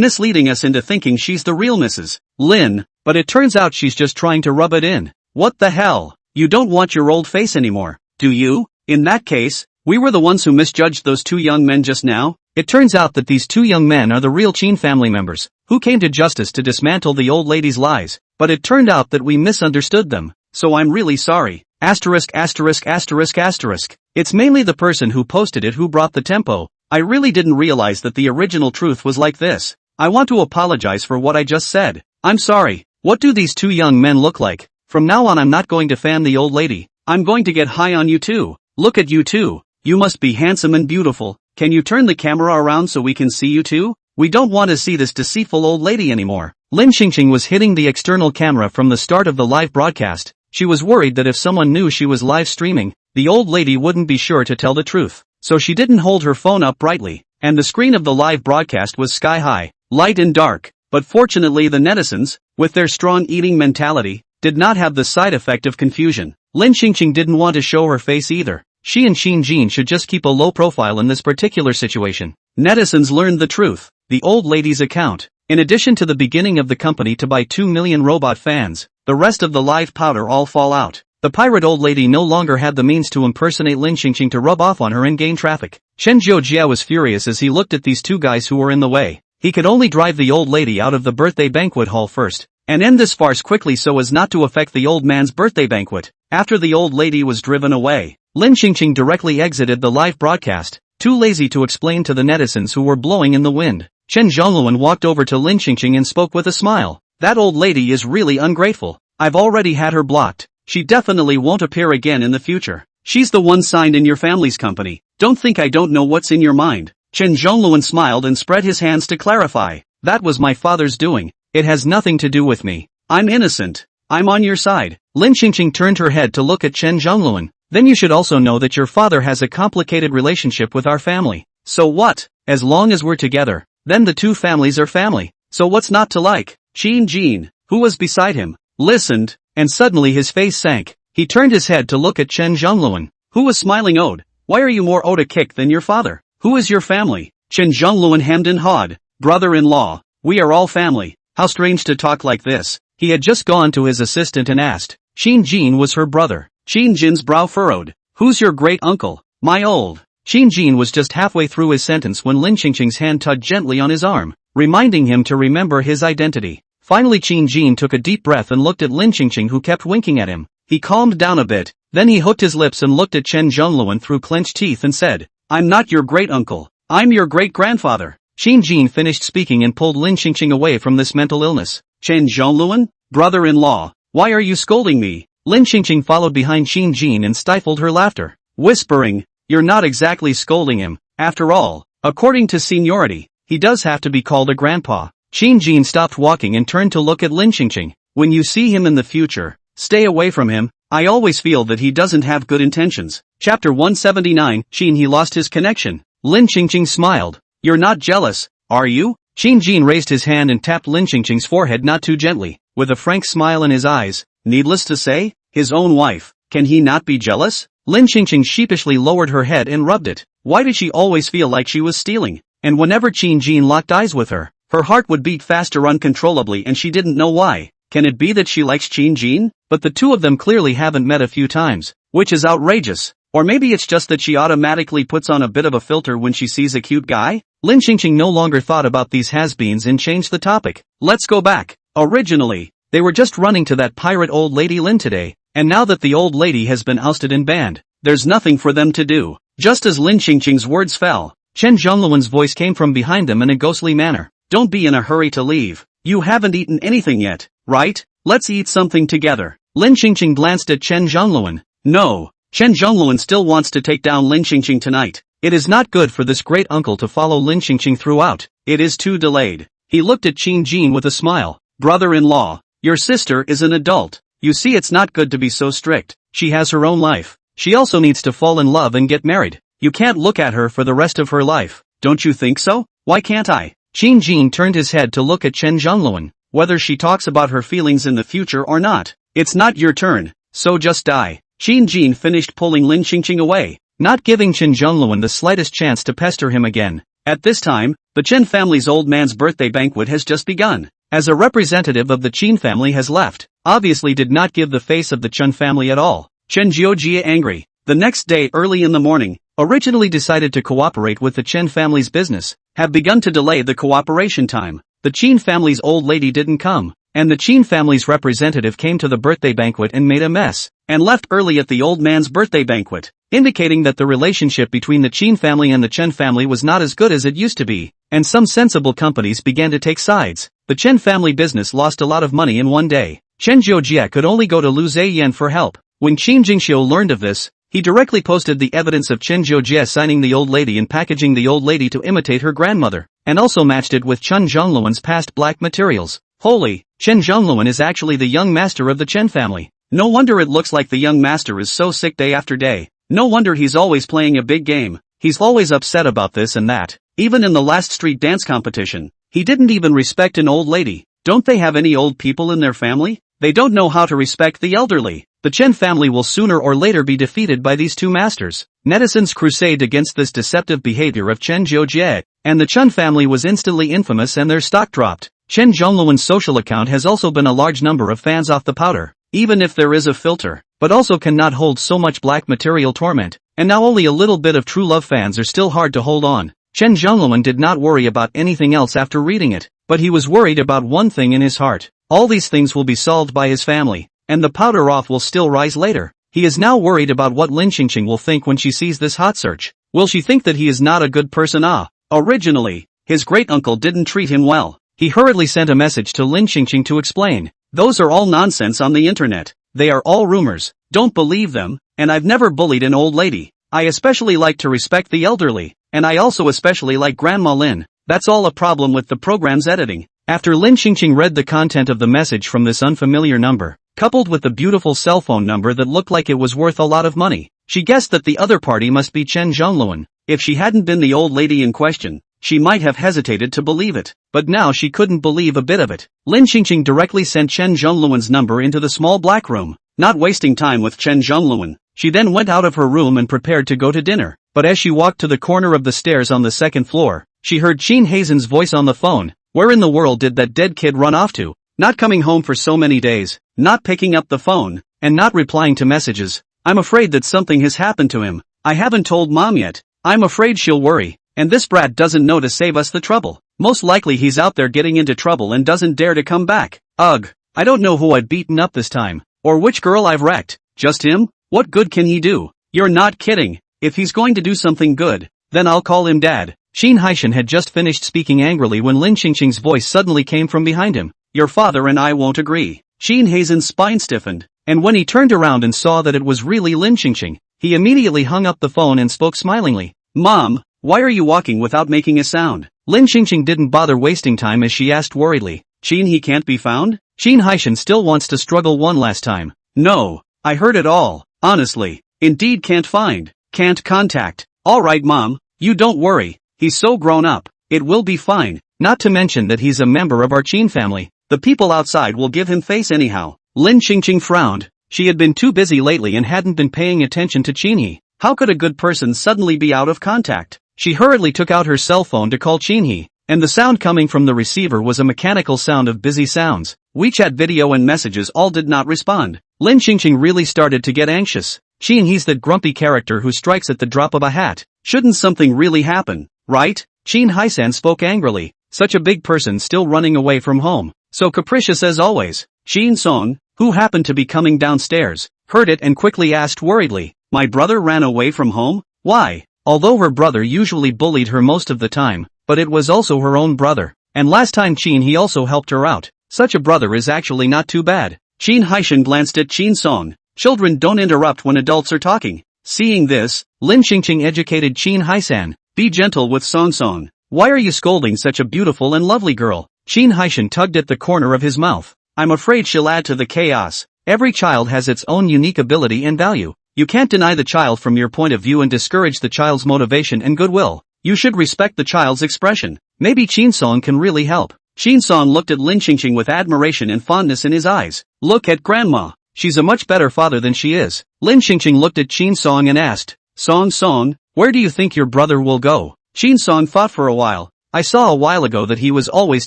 misleading us into thinking she's the real Mrs. Lin, but it turns out she's just trying to rub it in. What the hell? You don't want your old face anymore, do you? In that case, we were the ones who misjudged those two young men just now. It turns out that these two young men are the real Qin family members, who came to justice to dismantle the old lady's lies, but it turned out that we misunderstood them, so I'm really sorry. Asterisk asterisk asterisk asterisk. It's mainly the person who posted it who brought the tempo. I really didn't realize that the original truth was like this. I want to apologize for what I just said. I'm sorry. What do these two young men look like? From now on I'm not going to fan the old lady. I'm going to get high on you too. Look at you too. You must be handsome and beautiful. Can you turn the camera around so we can see you too? We don't want to see this deceitful old lady anymore. Lin Qingqing was hitting the external camera from the start of the live broadcast. She was worried that if someone knew she was live streaming, the old lady wouldn't be sure to tell the truth. So she didn't hold her phone up brightly, and the screen of the live broadcast was sky high, light and dark. But fortunately the netizens, with their strong eating mentality, did not have the side effect of confusion. Lin Qingqing didn't want to show her face either. She and Xin Jin should just keep a low profile in this particular situation. Netizens learned the truth. The old lady's account. In addition to the beginning of the company to buy 2 million robot fans, the rest of the live powder all fall out. The pirate old lady no longer had the means to impersonate Lin Qingqing to rub off on her and gain traffic. Chen Jiao was furious as he looked at these two guys who were in the way. He could only drive the old lady out of the birthday banquet hall first, and end this farce quickly so as not to affect the old man's birthday banquet. After the old lady was driven away, Lin Qingqing directly exited the live broadcast, too lazy to explain to the netizens who were blowing in the wind. Chen Zhongluan walked over to Lin Qingqing and spoke with a smile. That old lady is really ungrateful. I've already had her blocked. She definitely won't appear again in the future. She's the one signed in your family's company. Don't think I don't know what's in your mind. Chen Zhongluan smiled and spread his hands to clarify. That was my father's doing. It has nothing to do with me. I'm innocent. I'm on your side. Lin Qingqing turned her head to look at Chen Zhongluan. Then you should also know that your father has a complicated relationship with our family. So what? As long as we're together, then the two families are family. So what's not to like? Xin Jin, who was beside him, listened, and suddenly his face sank. He turned his head to look at Chen Zhongluan, who was smiling. Ode, why are you more owed a kick than your father? Who is your family? Chen Zhongluan hemmed and hawed. Brother-in-law. We are all family. How strange to talk like this. He had just gone to his assistant and asked. Xin Jin was her brother. Xin Jin's brow furrowed. Who's your great uncle? My old. Xin Jin was just halfway through his sentence when Lin Qingqing's hand tugged gently on his arm, reminding him to remember his identity. Finally Xin Jin took a deep breath and looked at Lin Qingqing, who kept winking at him. He calmed down a bit, then he hooked his lips and looked at Chen Zhongluan through clenched teeth and said, I'm not your great uncle. I'm your great grandfather. Xin Jin finished speaking and pulled Lin Qingqing away from this mental illness. Chen Zhongluan? Brother-in-law, why are you scolding me? Lin Qingqing followed behind Xin Jin and stifled her laughter, whispering, you're not exactly scolding him. After all, according to seniority, he does have to be called a grandpa. Xin Jin stopped walking and turned to look at Lin Qingqing. When you see him in the future, stay away from him. I always feel that he doesn't have good intentions. Chapter 179, Xin he lost his connection. Lin Qingqing smiled. You're not jealous, are you? Xin Jin raised his hand and tapped Lin Qingqing's forehead not too gently, with a frank smile in his eyes. Needless to say, his own wife. Can he not be jealous? Lin Qingqing sheepishly lowered her head and rubbed it. Why did she always feel like she was stealing? And whenever Xin Jin locked eyes with her, her heart would beat faster uncontrollably and she didn't know why. Can it be that she likes Xin Jin? But the two of them clearly haven't met a few times, which is outrageous. Or maybe it's just that she automatically puts on a bit of a filter when she sees a cute guy? Lin Qingqing no longer thought about these has-beens and changed the topic. Let's go back. Originally, they were just running to that pirate old lady Lin today, and now that the old lady has been ousted and banned, there's nothing for them to do. Just as Lin Qingqing's words fell, Chen Zhongluan's voice came from behind them in a ghostly manner. Don't be in a hurry to leave. You haven't eaten anything yet, right? Let's eat something together. Lin Qingqing glanced at Chen Zhongluan. No, Chen Zhongluan still wants to take down Lin Qingqing tonight. It is not good for this great uncle to follow Lin Qingqing throughout. It is too delayed. He looked at Qin Jin with a smile. Brother-in-law, your sister is an adult. You see, it's not good to be so strict. She has her own life. She also needs to fall in love and get married. You can't look at her for the rest of her life. Don't you think so? Why can't I? Qin Jin turned his head to look at Chen Zhongluan. Whether she talks about her feelings in the future or not, it's not your turn, so just die. Qin Jin finished pulling Lin Qingqing away, not giving Chen Zhongluan the slightest chance to pester him again. At this time, the Chen family's old man's birthday banquet has just begun. As a representative of the Qin family has left, obviously did not give the face of the Chen family at all. Chen Jiojie angry. The next day early in the morning, originally decided to cooperate with the Chen family's business, have begun to delay the cooperation time. The Qin family's old lady didn't come, and the Qin family's representative came to the birthday banquet and made a mess, and left early at the old man's birthday banquet, indicating that the relationship between the Qin family and the Chen family was not as good as it used to be, and some sensible companies began to take sides. The Chen family business lost a lot of money in one day. Chen Jiojie could only go to Lu Zheyan for help. When Qin Jingxiu learned of this, he directly posted the evidence of Chen Jiojie signing the old lady and packaging the old lady to imitate her grandmother, and also matched it with Chen Zhongluan's past black materials. Holy, Chen Zhongluan is actually the young master of the Chen family. No wonder it looks like the young master is so sick day after day. No wonder he's always playing a big game. He's always upset about this and that. Even in the last street dance competition, he didn't even respect an old lady. Don't they have any old people in their family? They don't know how to respect the elderly. The Chen family will sooner or later be defeated by these two masters. Netizens crusade against this deceptive behavior of Chen Jiojie, and the Chen family was instantly infamous and their stock dropped. Chen Zhongluan's social account has also been a large number of fans off the powder, even if there is a filter, but also cannot hold so much black material torment, and now only a little bit of true love fans are still hard to hold on. Chen Zhongluan did not worry about anything else after reading it, but he was worried about one thing in his heart. All these things will be solved by his family, and the powder off will still rise later. He is now worried about what Lin Qingqing will think when she sees this hot search. Will she think that he is not a good person? Originally, his great-uncle didn't treat him well. He hurriedly sent a message to Lin Qingqing to explain. Those are all nonsense on the internet. They are all rumors. Don't believe them, and I've never bullied an old lady. I especially like to respect the elderly, and I also especially like Grandma Lin. That's all a problem with the program's editing. After Lin Qingqing read the content of the message from this unfamiliar number, coupled with the beautiful cell phone number that looked like it was worth a lot of money, she guessed that the other party must be Chen Zhongluan. If she hadn't been the old lady in question, she might have hesitated to believe it, but now she couldn't believe a bit of it. Lin Qingqing directly sent Chen Zhongluan's number into the small black room. Not wasting time with Chen Zhongluan, she then went out of her room and prepared to go to dinner, but as she walked to the corner of the stairs on the second floor, she heard Qin Hazen's voice on the phone. Where in the world did that dead kid run off to? Not coming home for so many days, not picking up the phone, and not replying to messages. I'm afraid that something has happened to him. I haven't told Mom yet. I'm afraid she'll worry. And this brat doesn't know to save us the trouble. Most likely he's out there getting into trouble and doesn't dare to come back. Ugh. I don't know who I've beaten up this time. Or which girl I've wrecked. Just him? What good can he do? You're not kidding. If he's going to do something good, then I'll call him Dad. Xin Haishan had just finished speaking angrily when Lin Qingqing's voice suddenly came from behind him. Your father and I won't agree. Xin Hazen's spine stiffened, and when he turned around and saw that it was really Lin Qingqing, he immediately hung up the phone and spoke smilingly. Mom, why are you walking without making a sound? Lin Qingqing didn't bother wasting time as she asked worriedly. Xin, he can't be found? Xin Haishan still wants to struggle one last time. No, I heard it all. Honestly, indeed can't find, can't contact. Alright Mom, you don't worry. He's so grown up, it will be fine, not to mention that he's a member of our Qin family. The people outside will give him face anyhow. Lin Qingqing frowned. She had been too busy lately and hadn't been paying attention to Qinhe. How could a good person suddenly be out of contact? She hurriedly took out her cell phone to call Qinhe, and the sound coming from the receiver was a mechanical sound of busy sounds. WeChat video and messages all did not respond. Lin Qingqing really started to get anxious. He's that grumpy character who strikes at the drop of a hat. Shouldn't something really happen, right? Hae-san spoke angrily, such a big person still running away from home. So capricious as always. Song, who happened to be coming downstairs, heard it and quickly asked worriedly, my brother ran away from home? Why? Although her brother usually bullied her most of the time, but it was also her own brother. And last time he also helped her out. Such a brother is actually not too bad. Hae-shan glanced at Song. Children don't interrupt when adults are talking. Seeing this, Lin Qingqing educated Hae-san. Be gentle with Song. Why are you scolding such a beautiful and lovely girl? Hae-shan tugged at the corner of his mouth. I'm afraid she'll add to the chaos. Every child has its own unique ability and value. You can't deny the child from your point of view and discourage the child's motivation and goodwill. You should respect the child's expression. Maybe Song can really help. Song looked at Lin Qingqing with admiration and fondness in his eyes. Look at Grandma. She's a much better father than she is. Lin Qingqing looked at Song and asked, Song, where do you think your brother will go? Song thought for a while. I saw a while ago that he was always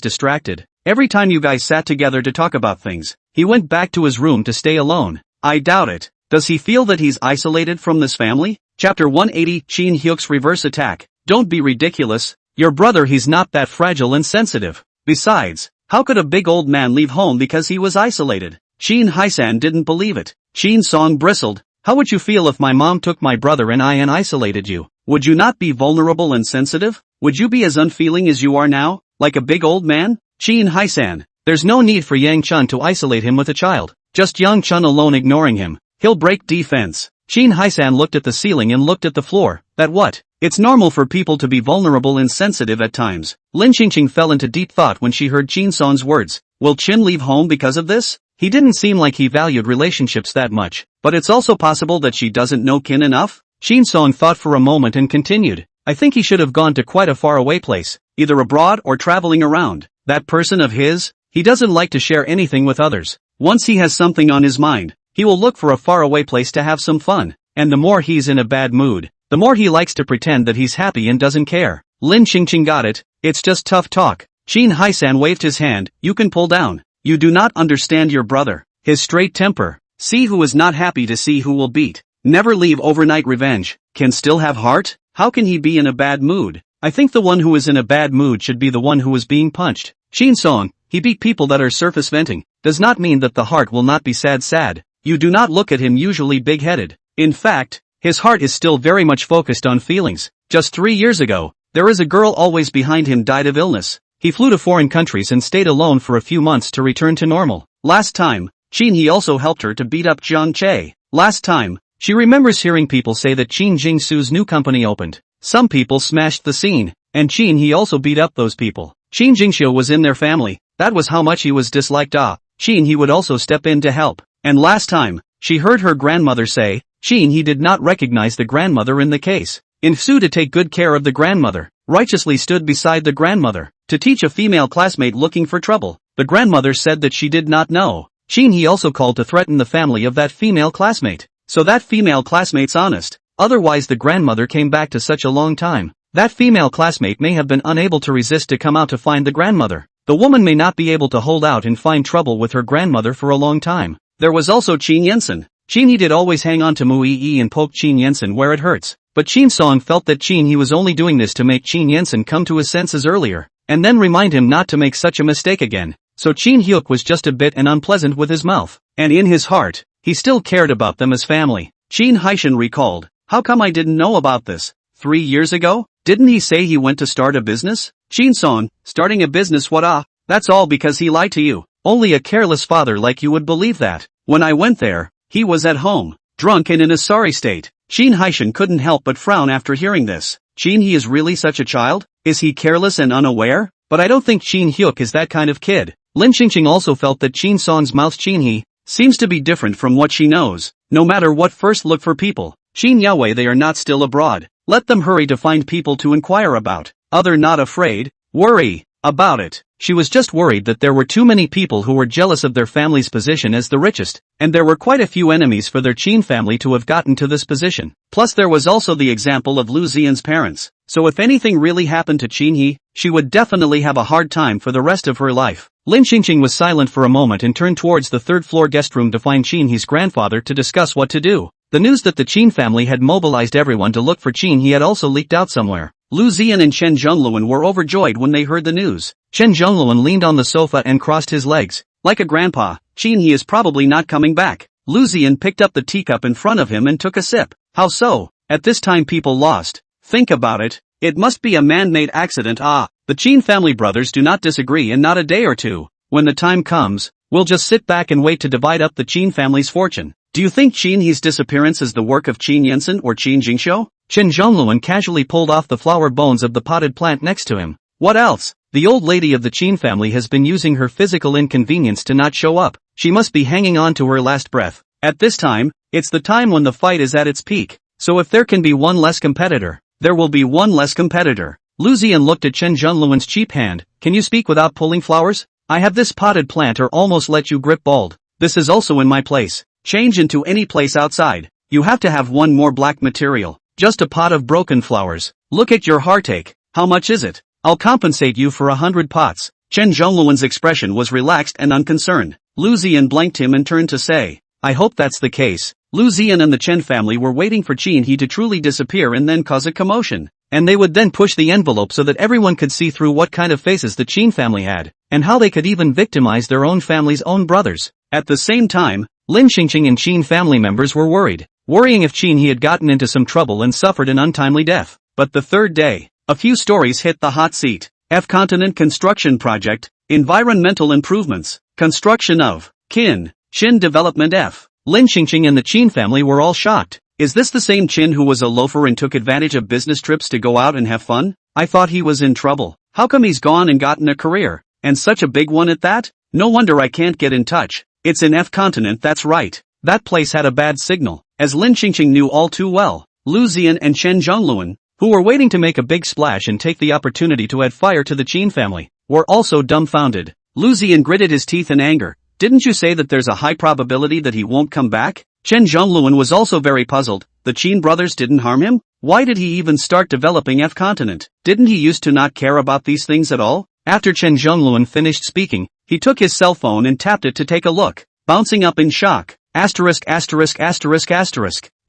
distracted. Every time you guys sat together to talk about things, he went back to his room to stay alone. I doubt it. Does he feel that he's isolated from this family? Chapter 180, Shin Hyuk's reverse attack. Don't be ridiculous. Your brother, he's not that fragile and sensitive. Besides, how could a big old man leave home because he was isolated? Hae-san didn't believe it. Song bristled. How would you feel if my mom took my brother and I and isolated you? Would you not be vulnerable and sensitive? Would you be as unfeeling as you are now? Like a big old man? Hae-san, there's no need for Yang Chun to isolate him with a child. Just Yang Chun alone ignoring him. He'll break defense. Hae-san looked at the ceiling and looked at the floor. That what? It's normal for people to be vulnerable and sensitive at times. Lin Qingqing fell into deep thought when she heard Song's words. Will Chin leave home because of this? He didn't seem like he valued relationships that much, but it's also possible that she doesn't know Kin enough. Song thought for a moment and continued. I think he should have gone to quite a faraway place, either abroad or traveling around. That person of his, he doesn't like to share anything with others. Once he has something on his mind, he will look for a faraway place to have some fun, and the more he's in a bad mood, the more he likes to pretend that he's happy and doesn't care. Lin Qingqing got it. It's just tough talk. Hae-san waved his hand. You can pull down. You do not understand your brother. His straight temper. See who is not happy to see who will beat. Never leave overnight revenge. Can still have heart? How can he be in a bad mood? I think the one who is in a bad mood should be the one who is being punched. Song, he beat people that are surface venting. Does not mean that the heart will not be sad. You do not look at him usually big-headed. In fact, his heart is still very much focused on feelings. Just 3 years ago, there is a girl always behind him died of illness. He flew to foreign countries and stayed alone for a few months to return to normal. Last time, he also helped her to beat up Zhang Che. Last time, she remembers hearing people say that Qin Jingsu's new company opened. Some people smashed the scene, and he also beat up those people. Qin Jingxiu was in their family. That was how much he was disliked. He would also step in to help. And last time, she heard her grandmother say, he did not recognize the grandmother in the case. Su to take good care of the grandmother, righteously stood beside the grandmother, to teach a female classmate looking for trouble. The grandmother said that she did not know. He also called to threaten the family of that female classmate. So that female classmate's honest. Otherwise the grandmother came back to such a long time. That female classmate may have been unable to resist to come out to find the grandmother. The woman may not be able to hold out and find trouble with her grandmother for a long time. There was also Qin Yensen. He did always hang on to Muii and poke Qin Yensen where it hurts. But Song felt that he was only doing this to make Qin Yensen come to his senses earlier, and then remind him not to make such a mistake again. So Qin Hyuk was just a bit and unpleasant with his mouth, and in his heart, he still cared about them as family. Hae-shan recalled, how come I didn't know about this? 3 years ago? Didn't he say he went to start a business? Song, starting a business what? That's all because he lied to you. Only a careless father like you would believe that. When I went there, he was at home, drunk and in a sorry state. Hae-shan couldn't help but frown after hearing this. He is really such a child? Is he careless and unaware? But I don't think Qin Hyuk is that kind of kid. Lin Qingqing also felt that Song's mouth he seems to be different from what she knows. No matter what, first look for people. Yahweh, they are not still abroad. Let them hurry to find people to inquire about. Other not afraid. Worry about it. She was just worried that there were too many people who were jealous of their family's position as the richest, and there were quite a few enemies for their Qin family to have gotten to this position. Plus there was also the example of Lu Xian's parents. So if anything really happened to Qin He, she would definitely have a hard time for the rest of her life. Lin Qingqing was silent for a moment and turned towards the third-floor guest room to find Qin He's grandfather to discuss what to do. The news that the Qin family had mobilized everyone to look for Qin He had also leaked out somewhere. Lu Ziyan and Chen Zhongluan were overjoyed when they heard the news. Chen Zhongluan leaned on the sofa and crossed his legs. Like a grandpa, Qin He is probably not coming back. Lu Ziyan picked up the teacup in front of him and took a sip. How so? At this time people lost. Think about it. It must be a man-made accident. The Qin family brothers do not disagree in not a day or two. When the time comes, we'll just sit back and wait to divide up the Qin family's fortune. Do you think Qin He's disappearance is the work of Qin Yansen or Qin Jingxiu? Chen Zhongluan casually pulled off the flower bones of the potted plant next to him. What else? The old lady of the Qin family has been using her physical inconvenience to not show up. She must be hanging on to her last breath. At this time, it's the time when the fight is at its peak. So if there can be one less competitor, there will be one less competitor. Lu Ziyan looked at Chen Zhongluan's cheap hand. Can you speak without pulling flowers? I have this potted plant or almost let you grip bald. This is also in my place. Change into any place outside. You have to have one more black material. Just a pot of broken flowers. Look at your heartache. How much is it? I'll compensate you for 100 pots. Chen Zhongluan's expression was relaxed and unconcerned. Lu Ziyan blanked him and turned to say, I hope that's the case. Lu Ziyan and the Chen family were waiting for Qin He to truly disappear and then cause a commotion. And they would then push the envelope so that everyone could see through what kind of faces the Qin family had, and how they could even victimize their own family's own brothers. At the same time, Lin Xingqing and Qin family members were worrying if Qin He had gotten into some trouble and suffered an untimely death. But the third day, a few stories hit the hot seat. F-Continent Construction Project, Environmental Improvements, Construction of, Xin Development F. Lin Xingqing and the Qin family were all shocked. Is this the same Qin who was a loafer and took advantage of business trips to go out and have fun? I thought he was in trouble. How come he's gone and gotten a career? And such a big one at that? No wonder I can't get in touch. It's in F-Continent, that's right. That place had a bad signal. As Lin Xingqing knew all too well, Lu Ziyan and Chen Zhongluan, who were waiting to make a big splash and take the opportunity to add fire to the Qin family, were also dumbfounded. Lu Ziyan gritted his teeth in anger. Didn't you say that there's a high probability that he won't come back? Chen Zhongluan was also very puzzled. The Qin brothers didn't harm him? Why did he even start developing F-Continent? Didn't he used to not care about these things at all? After Chen Zhongluan finished speaking, he took his cell phone and tapped it to take a look, bouncing up in shock. The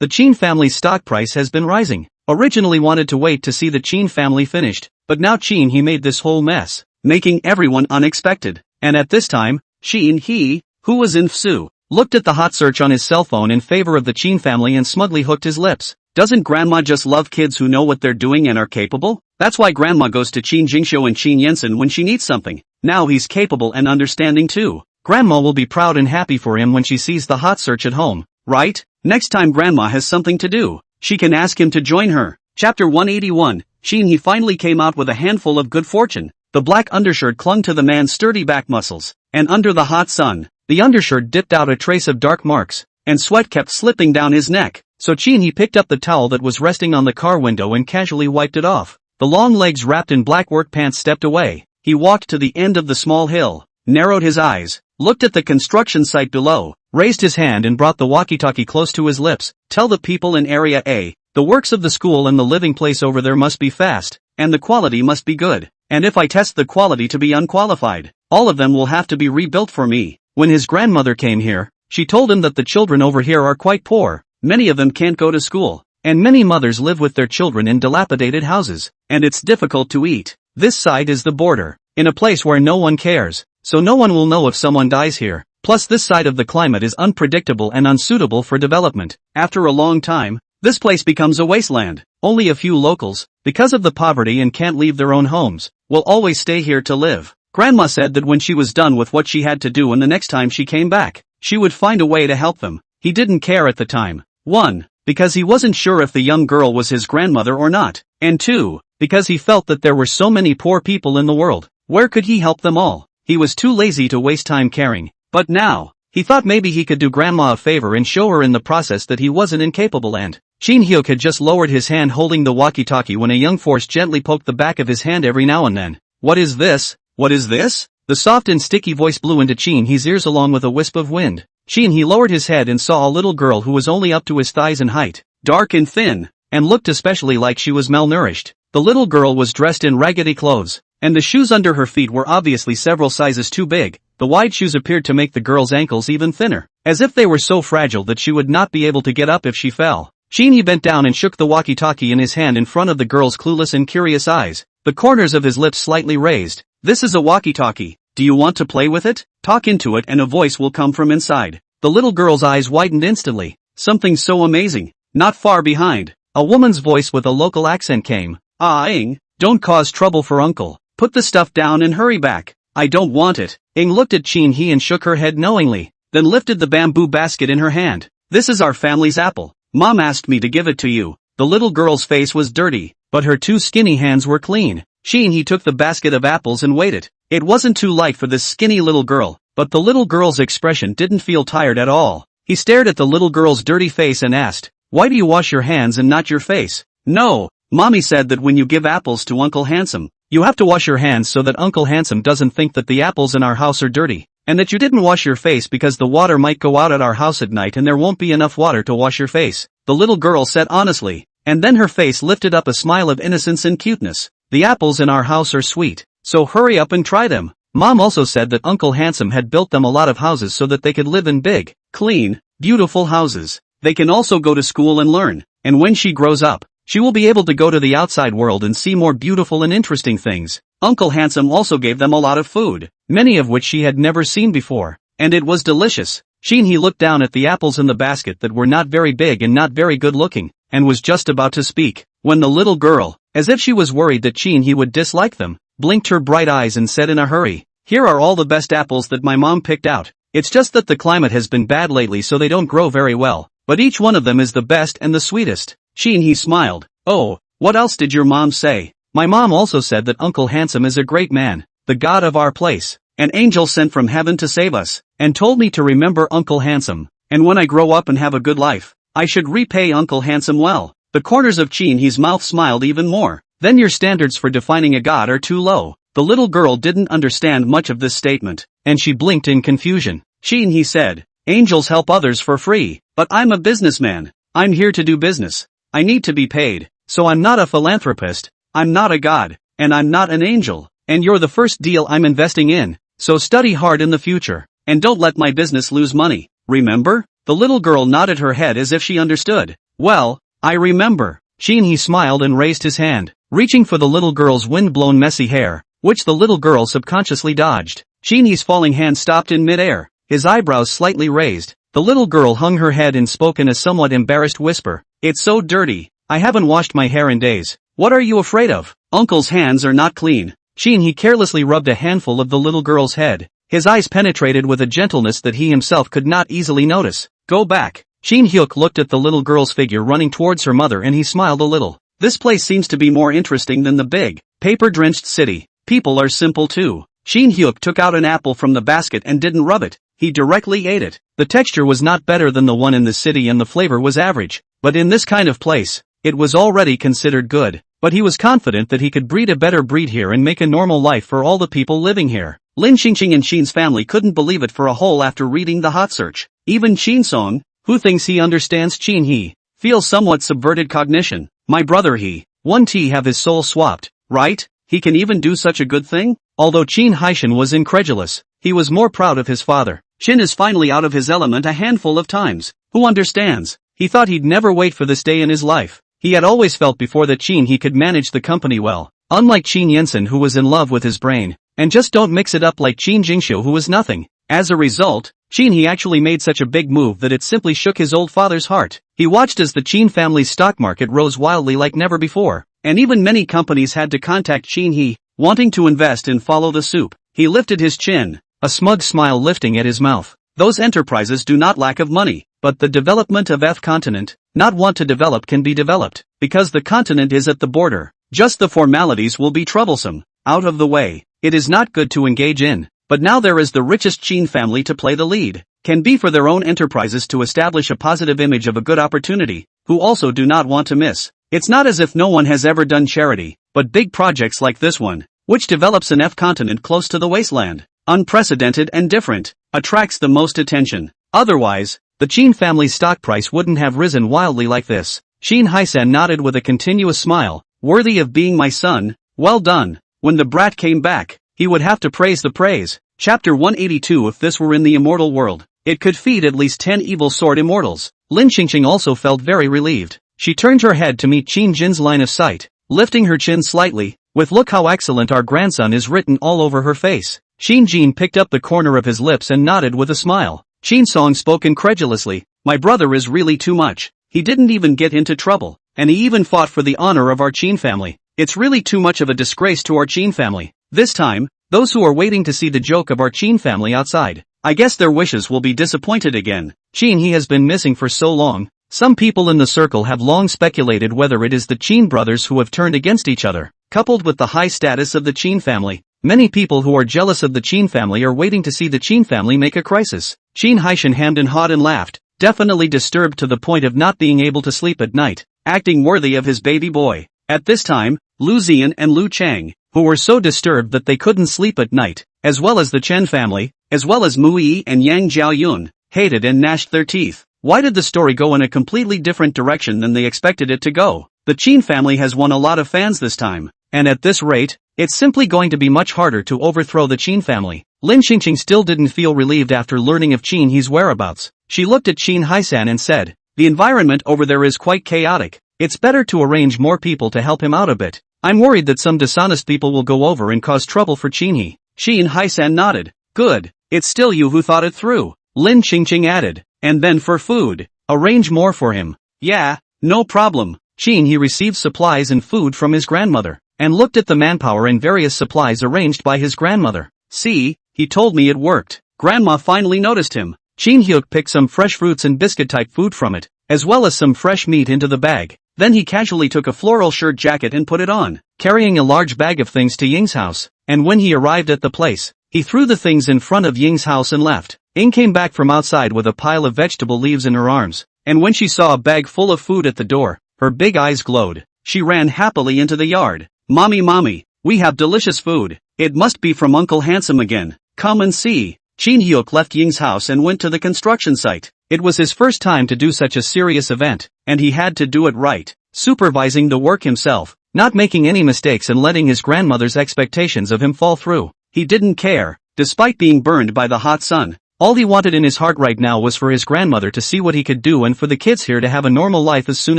Qin family's stock price has been rising. Originally wanted to wait to see the Qin family finished, but now Qin He made this whole mess, making everyone unexpected. And at this time, Qin He, who was in Fsu, looked at the hot search on his cell phone in favor of the Qin family and smugly hooked his lips. Doesn't grandma just love kids who know what they're doing and are capable? That's why grandma goes to Qin Jingxiu and Qin Yansen when she needs something. Now he's capable and understanding too. Grandma will be proud and happy for him when she sees the hot search at home, right? Next time grandma has something to do, she can ask him to join her. Chapter 181, Qin He finally came out with a handful of good fortune. The black undershirt clung to the man's sturdy back muscles, and under the hot sun, the undershirt dipped out a trace of dark marks, and sweat kept slipping down his neck. So Qin He picked up the towel that was resting on the car window and casually wiped it off. The long legs wrapped in black work pants stepped away. He walked to the end of the small hill, narrowed his eyes, looked at the construction site below, raised his hand and brought the walkie-talkie close to his lips. Tell the people in Area A, the works of the school and the living place over there must be fast, and the quality must be good. And if I test the quality to be unqualified, all of them will have to be rebuilt for me. When his grandmother came here, she told him that the children over here are quite poor, many of them can't go to school, and many mothers live with their children in dilapidated houses, and it's difficult to eat. This side is the border, in a place where no one cares, so no one will know if someone dies here. Plus this side of the climate is unpredictable and unsuitable for development. After a long time, this place becomes a wasteland. Only a few locals, because of the poverty and can't leave their own homes, will always stay here to live. Grandma said that when she was done with what she had to do and the next time she came back, she would find a way to help them. He didn't care at the time. 1. Because he wasn't sure if the young girl was his grandmother or not. And 2. Because he felt that there were so many poor people in the world. Where could he help them all? He was too lazy to waste time caring. But now, he thought maybe he could do grandma a favor and show her in the process that he wasn't incapable and Qin Hyuk had just lowered his hand holding the walkie-talkie when a young force gently poked the back of his hand every now and then. What is this? What is this? The soft and sticky voice blew into Qin He's ears along with a wisp of wind. Qin He lowered his head and saw a little girl who was only up to his thighs in height, dark and thin, and looked especially like she was malnourished. The little girl was dressed in raggedy clothes, and the shoes under her feet were obviously several sizes too big. The wide shoes appeared to make the girl's ankles even thinner, as if they were so fragile that she would not be able to get up if she fell. Shinhee bent down and shook the walkie-talkie in his hand in front of the girl's clueless and curious eyes, the corners of his lips slightly raised. "This is a walkie-talkie. Do you want to play with it? Talk into it and a voice will come from inside." The little girl's eyes widened instantly. Something so amazing. Not far behind, a woman's voice with a local accent came. Ing, don't cause trouble for uncle. Put the stuff down and hurry back. I don't want it." Ing looked at Shinhee and shook her head knowingly, then lifted the bamboo basket in her hand. "This is our family's apple. Mom asked me to give it to you." The little girl's face was dirty, but her two skinny hands were clean. Shinhee took the basket of apples and waited. It wasn't too light for this skinny little girl, but the little girl's expression didn't feel tired at all. He stared at the little girl's dirty face and asked, "Why do you wash your hands and not your face?" "No, Mommy said that when you give apples to Uncle Handsome, you have to wash your hands so that Uncle Handsome doesn't think that the apples in our house are dirty, and that you didn't wash your face because the water might go out at our house at night and there won't be enough water to wash your face," the little girl said honestly, and then her face lifted up a smile of innocence and cuteness. "The apples in our house are sweet, so hurry up and try them. Mom also said that Uncle Handsome had built them a lot of houses so that they could live in big, clean, beautiful houses. They can also go to school and learn, and when she grows up, she will be able to go to the outside world and see more beautiful and interesting things. Uncle Handsome also gave them a lot of food, many of which she had never seen before, and it was delicious." Shinhee looked down at the apples in the basket that were not very big and not very good looking, and was just about to speak, when the little girl, as if she was worried that Shinhee would dislike them, blinked her bright eyes and said in a hurry, "Here are all the best apples that my mom picked out. It's just that the climate has been bad lately so they don't grow very well, but each one of them is the best and the sweetest." Shinhee smiled. "Oh, what else did your mom say?" "My mom also said that Uncle Handsome is a great man, the god of our place, an angel sent from heaven to save us, and told me to remember Uncle Handsome, and when I grow up and have a good life, I should repay Uncle Handsome well." The corners of Shinhee's mouth smiled even more. "Then your standards for defining a god are too low." The little girl didn't understand much of this statement, and she blinked in confusion. Shinhee said, "Angels help others for free, but I'm a businessman. I'm here to do business. I need to be paid, so I'm not a philanthropist, I'm not a god, and I'm not an angel, and you're the first deal I'm investing in, so study hard in the future, and don't let my business lose money, remember?" The little girl nodded her head as if she understood. "Well, I remember." Shinhee smiled and raised his hand, reaching for the little girl's wind-blown messy hair, which the little girl subconsciously dodged. Shinhee's falling hand stopped in midair, his eyebrows slightly raised. The little girl hung her head and spoke in a somewhat embarrassed whisper. "It's so dirty. I haven't washed my hair in days." "What are you afraid of? Uncle's hands are not clean." Shinhee carelessly rubbed a handful of the little girl's head. His eyes penetrated with a gentleness that he himself could not easily notice. "Go back." Shin-hyuk looked at the little girl's figure running towards her mother and he smiled a little. "This place seems to be more interesting than the big, paper-drenched city. People are simple too." Shin-hyuk took out an apple from the basket and didn't rub it. He directly ate it. The texture was not better than the one in the city and the flavor was average, but in this kind of place, it was already considered good. But he was confident that he could breed a better breed here and make a normal life for all the people living here. Lin Xingxing and Shin's family couldn't believe it for a whole after reading the hot search. Even Shin Song, who thinks he understands Chin He, feels somewhat subverted cognition. "My brother he, 1T have his soul swapped, right? He can even do such a good thing?" Although Chin Haishan was incredulous, he was more proud of his father. Chin is finally out of his element a handful of times. Who understands? He thought he'd never wait for this day in his life. He had always felt before that Chin he could manage the company well. Unlike Chin Yensen who was in love with his brain. And just don't mix it up like Chin Jingxiu who was nothing. As a result, Chin he actually made such a big move that it simply shook his old father's heart. He watched as the Chin family's stock market rose wildly like never before. And even many companies had to contact Chin he, wanting to invest and follow the soup. He lifted his chin, a smug smile lifting at his mouth. Those enterprises do not lack of money, but the development of F continent, not want to develop can be developed, because the continent is at the border. Just the formalities will be troublesome, out of the way. It is not good to engage in, but now there is the richest Chin family to play the lead. Can be for their own enterprises to establish a positive image of a good opportunity, who also do not want to miss. It's not as if no one has ever done charity, but big projects like this one, which develops an F continent close to the wasteland, unprecedented and different, attracts the most attention. Otherwise, the Chin family's stock price wouldn't have risen wildly like this. Shin Haisan nodded with a continuous smile, worthy of being my son, well done. When the brat came back, he would have to praise the praise. Chapter 182. If this were in the immortal world, it could feed at least 10 evil sword immortals. Lin Qingqing also felt very relieved. She turned her head to meet Qin Jin's line of sight, lifting her chin slightly, with "Look how excellent our grandson is" written all over her face. Qin Jin picked up the corner of his lips and nodded with a smile. Qin Song spoke incredulously, "My brother is really too much. He didn't even get into trouble, and he even fought for the honor of our Qin family. It's really too much of a disgrace to our Qin family." This time, those who are waiting to see the joke of our Qin family outside, I guess their wishes will be disappointed again. Qin he has been missing for so long. Some people in the circle have long speculated whether it is the Qin brothers who have turned against each other. Coupled with the high status of the Qin family, many people who are jealous of the Qin family are waiting to see the Qin family make a crisis. Qin Haishan hemmed and hawed and laughed, definitely disturbed to the point of not being able to sleep at night, acting worthy of his baby boy. At this time, Lu Ziyan and Lu Chang, who were so disturbed that they couldn't sleep at night, as well as the Chen family, as well as Mu Yi and Yang Jiaoyun, hated and gnashed their teeth. Why did the story go in a completely different direction than they expected it to go? The Qin family has won a lot of fans this time, and at this rate, it's simply going to be much harder to overthrow the Qin family. Lin Qingqing still didn't feel relieved after learning of Qin He's whereabouts. She looked at Qin Haisan and said, "The environment over there is quite chaotic. It's better to arrange more people to help him out a bit. I'm worried that some dishonest people will go over and cause trouble for Qin He." Qin Haisan nodded. "Good, it's still you who thought it through." Lin Qingqing added, "And then for food, arrange more for him." "Yeah, no problem." Qin He received supplies and food from his grandmother, and looked at the manpower and various supplies arranged by his grandmother. "See, he told me it worked." Grandma finally noticed him. Qin Hyuk picked some fresh fruits and biscuit-type food from it, as well as some fresh meat into the bag. Then he casually took a floral shirt jacket and put it on, carrying a large bag of things to Ying's house, and when he arrived at the place, he threw the things in front of Ying's house and left. Ying came back from outside with a pile of vegetable leaves in her arms, and when she saw a bag full of food at the door, her big eyes glowed. She ran happily into the yard. Mommy, we have delicious food. It must be from Uncle Handsome again. Come and see." Qin Hyuk left Ying's house and went to the construction site. It was his first time to do such a serious event, and he had to do it right, supervising the work himself, not making any mistakes and letting his grandmother's expectations of him fall through. He didn't care, despite being burned by the hot sun. All he wanted in his heart right now was for his grandmother to see what he could do and for the kids here to have a normal life as soon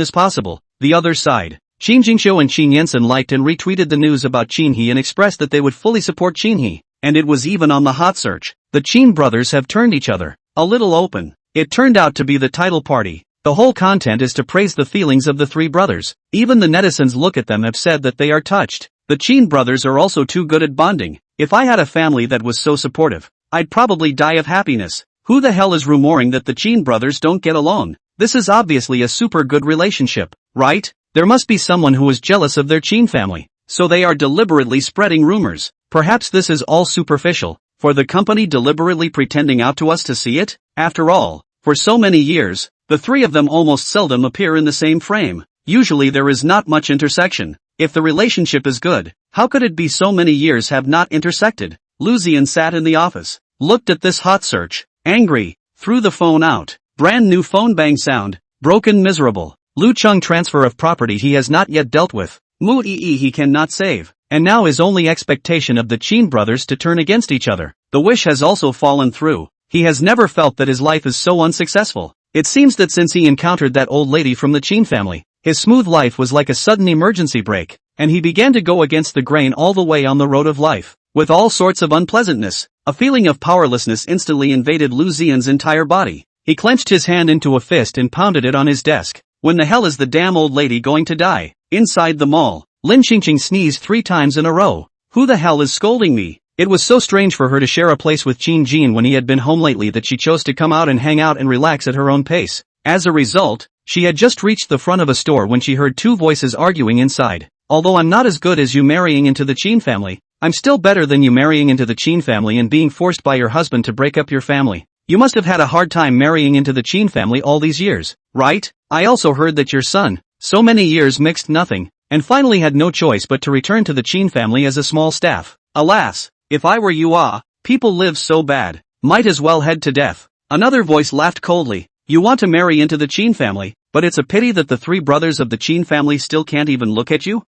as possible. The other side. Qin Jingqiu and Qin Yensen liked and retweeted the news about Qin He and expressed that they would fully support Qin He, and it was even on the hot search. The Qin brothers have turned each other a little open. It turned out to be the title party. The whole content is to praise the feelings of the three brothers. Even the netizens look at them have said that they are touched. The Qin brothers are also too good at bonding. If I had a family that was so supportive, I'd probably die of happiness. Who the hell is rumoring that the Qin brothers don't get along? This is obviously a super good relationship, right? There must be someone who is jealous of their Qin family, so they are deliberately spreading rumors. Perhaps this is all superficial, for the company deliberately pretending out to us to see it? After all, for so many years, the three of them almost seldom appear in the same frame. Usually there is not much intersection. If the relationship is good, how could it be so many years have not intersected? Lu Ziyan sat in the office, looked at this hot search, angry, threw the phone out. Brand new phone bang sound, broken miserable. Lu Chung transfer of property he has not yet dealt with. Mu Yi he cannot save, and now his only expectation of the Qin brothers to turn against each other. The wish has also fallen through. He has never felt that his life is so unsuccessful. It seems that since he encountered that old lady from the Qin family, his smooth life was like a sudden emergency brake, and he began to go against the grain all the way on the road of life. With all sorts of unpleasantness, a feeling of powerlessness instantly invaded Lu Ziyan's entire body. He clenched his hand into a fist and pounded it on his desk. When the hell is the damn old lady going to die? Inside the mall, Lin Qingqing sneezed 3 times in a row. Who the hell is scolding me? It was so strange for her to share a place with Qin Jin when he had been home lately that she chose to come out and hang out and relax at her own pace. As a result, she had just reached the front of a store when she heard 2 voices arguing inside. Although I'm not as good as you marrying into the Qin family, I'm still better than you marrying into the Qin family and being forced by your husband to break up your family. You must have had a hard time marrying into the Qin family all these years, right? I also heard that your son, so many years mixed nothing, and finally had no choice but to return to the Qin family as a small staff. Alas, if I were you people live so bad, might as well head to death. Another voice laughed coldly. You want to marry into the Qin family, but it's a pity that the 3 brothers of the Qin family still can't even look at you?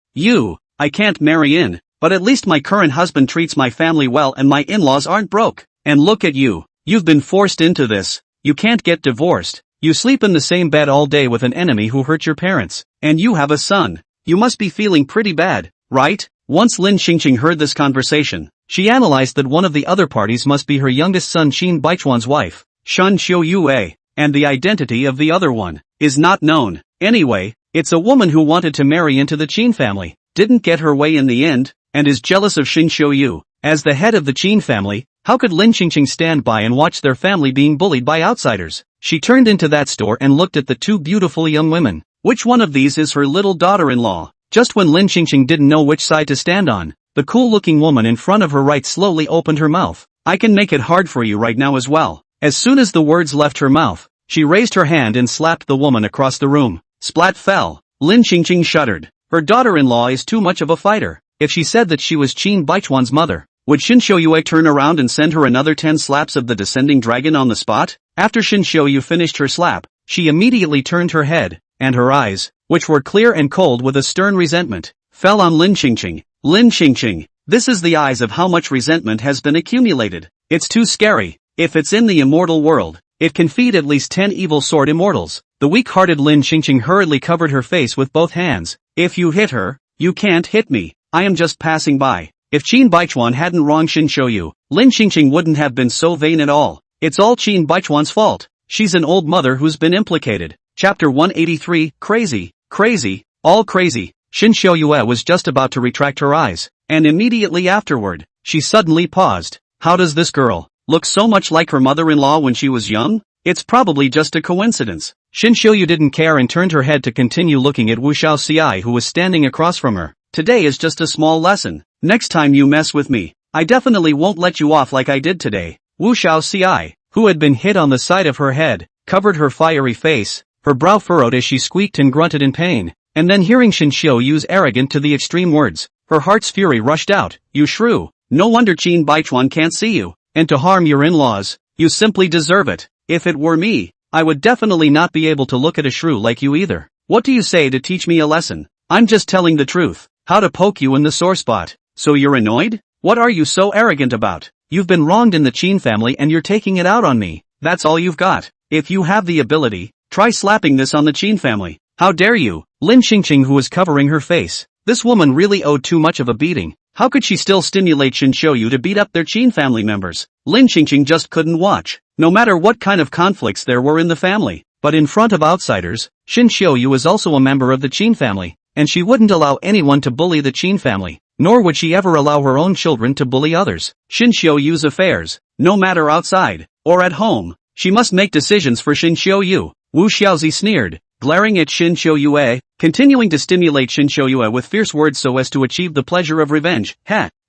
I can't marry in. but at least my current husband treats my family well and my in-laws aren't broke. And look at you. You've been forced into this. You can't get divorced. You sleep in the same bed all day with an enemy who hurt your parents. And you have a son. You must be feeling pretty bad, right? Once Lin Xingqing heard this conversation, she analyzed that one of the other parties must be her youngest son Qin Baichuan's wife, Shen Xiuyue, and the identity of the other one is not known. Anyway, it's a woman who wanted to marry into the Qin family, didn't get her way in the end, and is jealous of Shen Xiuyu. As the head of the Qin family, how could Lin Xingqing stand by and watch their family being bullied by outsiders? She turned into that store and looked at the two beautiful young women. Which one of these is her little daughter-in-law? Just when Lin Xingqing didn't know which side to stand on, the cool-looking woman in front of her right slowly opened her mouth. I can make it hard for you right now as well. As soon as the words left her mouth, she raised her hand and slapped the woman across the room. Splat fell. Lin Xingqing shuddered. Her daughter-in-law is too much of a fighter. If she said that she was Qin Baichuan's mother, would Shen Xiuyu turn around and send her another 10 slaps of the descending dragon on the spot? After Shen Xiuyu finished her slap, she immediately turned her head, and her eyes, which were clear and cold with a stern resentment, fell on Lin Xingqing. Lin Xingqing, this is the eyes of how much resentment has been accumulated. It's too scary. If it's in the immortal world, it can feed at least 10 evil sword immortals. The weak-hearted Lin Xingqing hurriedly covered her face with both hands. If you hit her, you can't hit me. I am just passing by. If Qin Baichuan hadn't wronged Shen Xiuyu, Lin Xingqing wouldn't have been so vain at all. It's all Qin Baichuan's fault. She's an old mother who's been implicated. Chapter 183, Crazy, Crazy, All Crazy. Shen Xiuyu was just about to retract her eyes, and immediately afterward, she suddenly paused. How does this girl look so much like her mother-in-law when she was young? It's probably just a coincidence. Shen Xiuyu didn't care and turned her head to continue looking at Wu Xiaoxiai who was standing across from her. Today is just a small lesson. Next time you mess with me, I definitely won't let you off like I did today. Wu Xiaoxiai, who had been hit on the side of her head, covered her fiery face, her brow furrowed as she squeaked and grunted in pain. And then hearing Shen Xiuyu's arrogant to the extreme words, her heart's fury rushed out. You shrew, no wonder Qin Baichuan can't see you. And to harm your in-laws, you simply deserve it. If it were me, I would definitely not be able to look at a shrew like you either. What do you say to teach me a lesson? I'm just telling the truth. How to poke you in the sore spot. So you're annoyed? What are you so arrogant about? You've been wronged in the Qin family and you're taking it out on me. That's all you've got. If you have the ability, try slapping this on the Qin family. How dare you? Lin Xingqing who was covering her face. This woman really owed too much of a beating. How could she still stimulate Shen Xiuyu to beat up their Qin family members? Lin Xingqing just couldn't watch. No matter what kind of conflicts there were in the family. But in front of outsiders, Shen Xiuyu is also a member of the Qin family. And she wouldn't allow anyone to bully the Qin family, nor would she ever allow her own children to bully others. Shen Xiuyu's affairs, no matter outside or at home, she must make decisions for Shen Xiuyu. Wu Xiaozi sneered, glaring at Shen Xiuyu, continuing to stimulate Shen Xiuyu with fierce words so as to achieve the pleasure of revenge.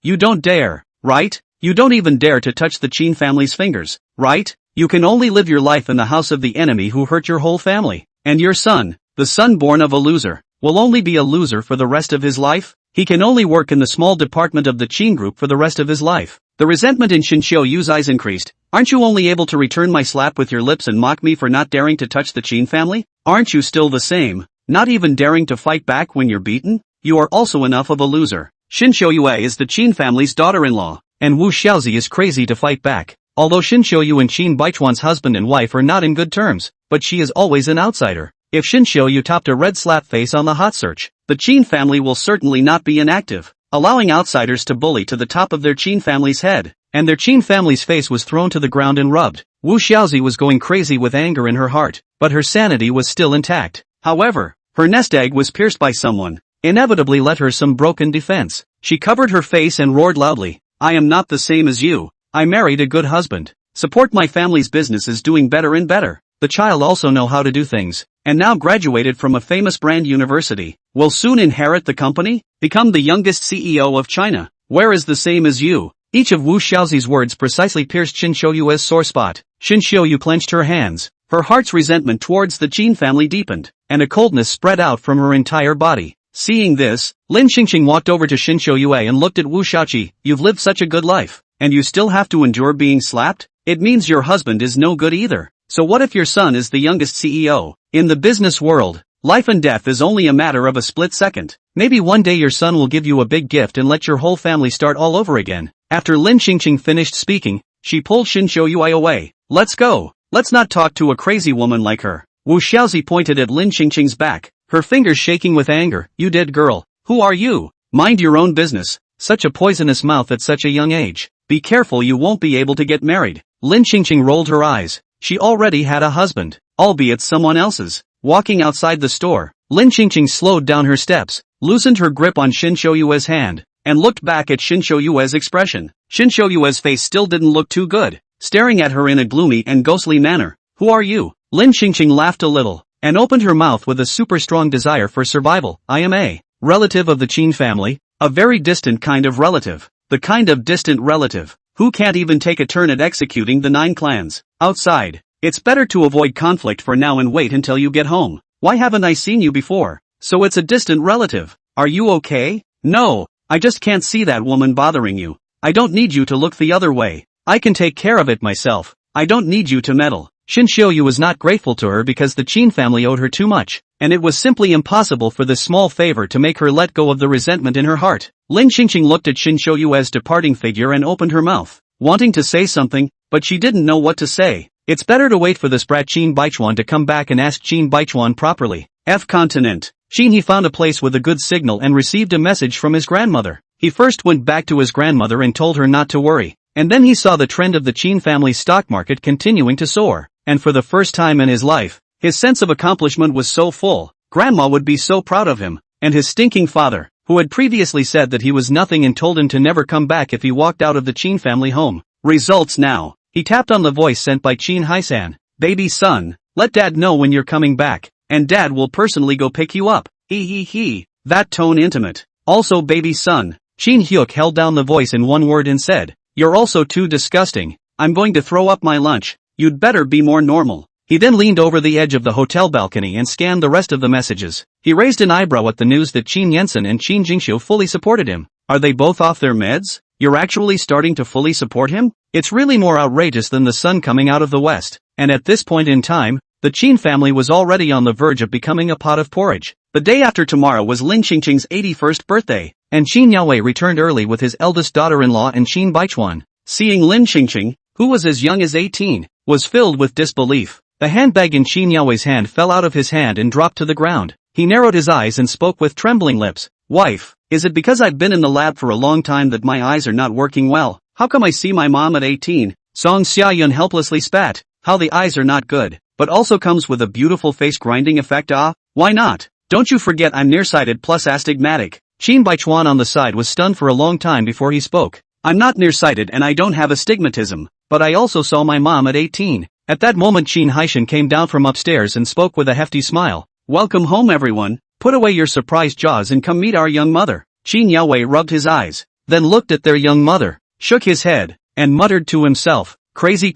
You don't dare, right? You don't even dare to touch the Qin family's fingers, right? You can only live your life in the house of the enemy who hurt your whole family. And your son, the son born of a loser, will only be a loser for the rest of his life? He can only work in the small department of the Qin group for the rest of his life. The resentment in Shen Xiuyu's eyes increased. Aren't you only able to return my slap with your lips and mock me for not daring to touch the Qin family? Aren't you still the same, not even daring to fight back when you're beaten? You are also enough of a loser. Shen Xiuyu is the Qin family's daughter-in-law, and Wu Xiaozi is crazy to fight back. Although Shen Xiuyu and Qin Baichuan's husband and wife are not in good terms, but she is always an outsider. If Shen Xiuyu topped a red slap face on the hot search, the Qin family will certainly not be inactive, allowing outsiders to bully to the top of their Qin family's head. And their Qin family's face was thrown to the ground and rubbed. Wu Xiaozi was going crazy with anger in her heart, but her sanity was still intact. However, her nest egg was pierced by someone, inevitably left her some broken defense. She covered her face and roared loudly. I am not the same as you. I married a good husband. Support my family's business is doing better and better. The child also know how to do things, and now graduated from a famous brand university. Will soon inherit the company, become the youngest CEO of China. Where is the same as you? Each of Wu Xiaozi's words precisely pierced Shen Xiuyu's sore spot. Shen Xiuyu clenched her hands. Her heart's resentment towards the Qin family deepened, and a coldness spread out from her entire body. Seeing this, Lin Xingqing walked over to Shen Xiuyu and looked at Wu Xiaoqi. You've lived such a good life, and you still have to endure being slapped? It means your husband is no good either. So what if your son is the youngest CEO? In the business world, Life and death is only a matter of a split second. Maybe one day your son will give you a big gift and let your whole family start all over again. After Lin Qingqing finished speaking, she pulled Shin Shoyue away. Let's go. Let's not talk to a crazy woman like her. Wu Xiaozi pointed at Lin Qingqing's back, her fingers shaking with anger. You dead girl. Who are you? Mind your own business. Such a poisonous mouth at such a young age. Be careful, you won't be able to get married. Lin Qingqing rolled her eyes. She already had a husband, albeit someone else's. Walking outside the store, Lin Qingqing slowed down her steps, loosened her grip on Shin Shoyue's hand, and looked back at Shin Shoyue's expression. Shin Shoyue's face still didn't look too good, staring at her in a gloomy and ghostly manner. Who are you? Lin Qingqing laughed a little, and opened her mouth with a super strong desire for survival. I am a relative of the Qin family, a very distant kind of relative. The kind of distant relative who can't even take a turn at executing the 9 clans. Outside. It's better to avoid conflict for now and wait until you get home. Why haven't I seen you before? So it's a distant relative. Are you okay? No, I just can't see that woman bothering you. I don't need you to look the other way. I can take care of it myself. I don't need you to meddle. Shin Shoyu was not grateful to her because the Qin family owed her too much, and it was simply impossible for this small favor to make her let go of the resentment in her heart. Lin Qingqing looked at Shin Shoyue's departing figure and opened her mouth, wanting to say something, but she didn't know what to say. It's better to wait for this brat Qin Baichuan to come back and ask Qin Baichuan properly. F continent. Qin he found a place with a good signal and received a message from his grandmother. He first went back to his grandmother and told her not to worry, and then he saw the trend of the Qin family stock market continuing to soar, and for the first time in his life, his sense of accomplishment was so full. Grandma would be so proud of him, and his stinking father, who had previously said that he was nothing and told him to never come back if he walked out of the Qin family home. Results now. He tapped on the voice sent by Qin Haisan. Baby son, let dad know when you're coming back, and dad will personally go pick you up. He. That tone intimate. Also baby son. Qin Hyuk held down the voice in one word and said, you're also too disgusting. I'm going to throw up my lunch. You'd better be more normal. He then leaned over the edge of the hotel balcony and scanned the rest of the messages. He raised an eyebrow at the news that Qin Yensen and Qin Jingxiu fully supported him. Are they both off their meds? You're actually starting to fully support him? It's really more outrageous than the sun coming out of the west. And at this point in time, the Qin family was already on the verge of becoming a pot of porridge. The day after tomorrow was Lin Qingqing's 81st birthday, and Qin Yaowei returned early with his eldest daughter-in-law and Qin Baichuan. Seeing Lin Qingqing, who was as young as 18, was filled with disbelief. The handbag in Qin Yaowei's hand fell out of his hand and dropped to the ground. He narrowed his eyes and spoke with trembling lips. Wife, is it because I've been in the lab for a long time that my eyes are not working well? How come I see my mom at 18? Song Xiaoyun helplessly spat. How the eyes are not good, but also comes with a beautiful face grinding effect. Why not? Don't you forget I'm nearsighted plus astigmatic. Qin Baichuan on the side was stunned for a long time before he spoke. I'm not nearsighted and I don't have astigmatism, but I also saw my mom at 18. At that moment Qin Haishan came down from upstairs and spoke with a hefty smile. Welcome home everyone, put away your surprised jaws and come meet our young mother. Qin Yaowei rubbed his eyes, then looked at their young mother, shook his head, and muttered to himself, crazy,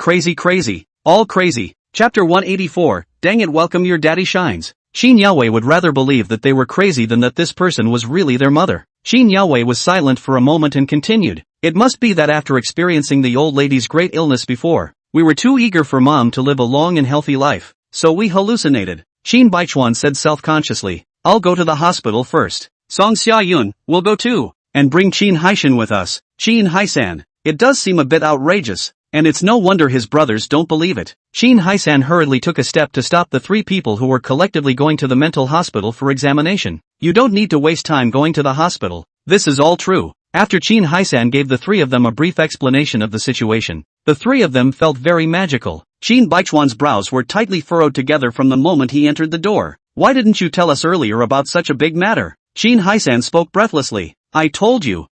all crazy. Chapter 184, dang it, welcome your daddy shines. Qin Yaowei would rather believe that they were crazy than that this person was really their mother. Qin Yaowei was silent for a moment and continued, it must be that after experiencing the old lady's great illness before, we were too eager for mom to live a long and healthy life, so we hallucinated. Qin Baichuan said self-consciously, I'll go to the hospital first. Song Xiaoyun, we'll go too, and bring Qin Haishan with us. Qin Haisan, it does seem a bit outrageous, and it's no wonder his brothers don't believe it. Qin Haisan hurriedly took a step to stop the 3 people who were collectively going to the mental hospital for examination. You don't need to waste time going to the hospital. This is all true. After Qin Haisan gave the 3 of them a brief explanation of the situation, the 3 of them felt very magical. Qin Baichuan's brows were tightly furrowed together from the moment he entered the door. Why didn't you tell us earlier about such a big matter? Qin Haisan spoke breathlessly. I told you.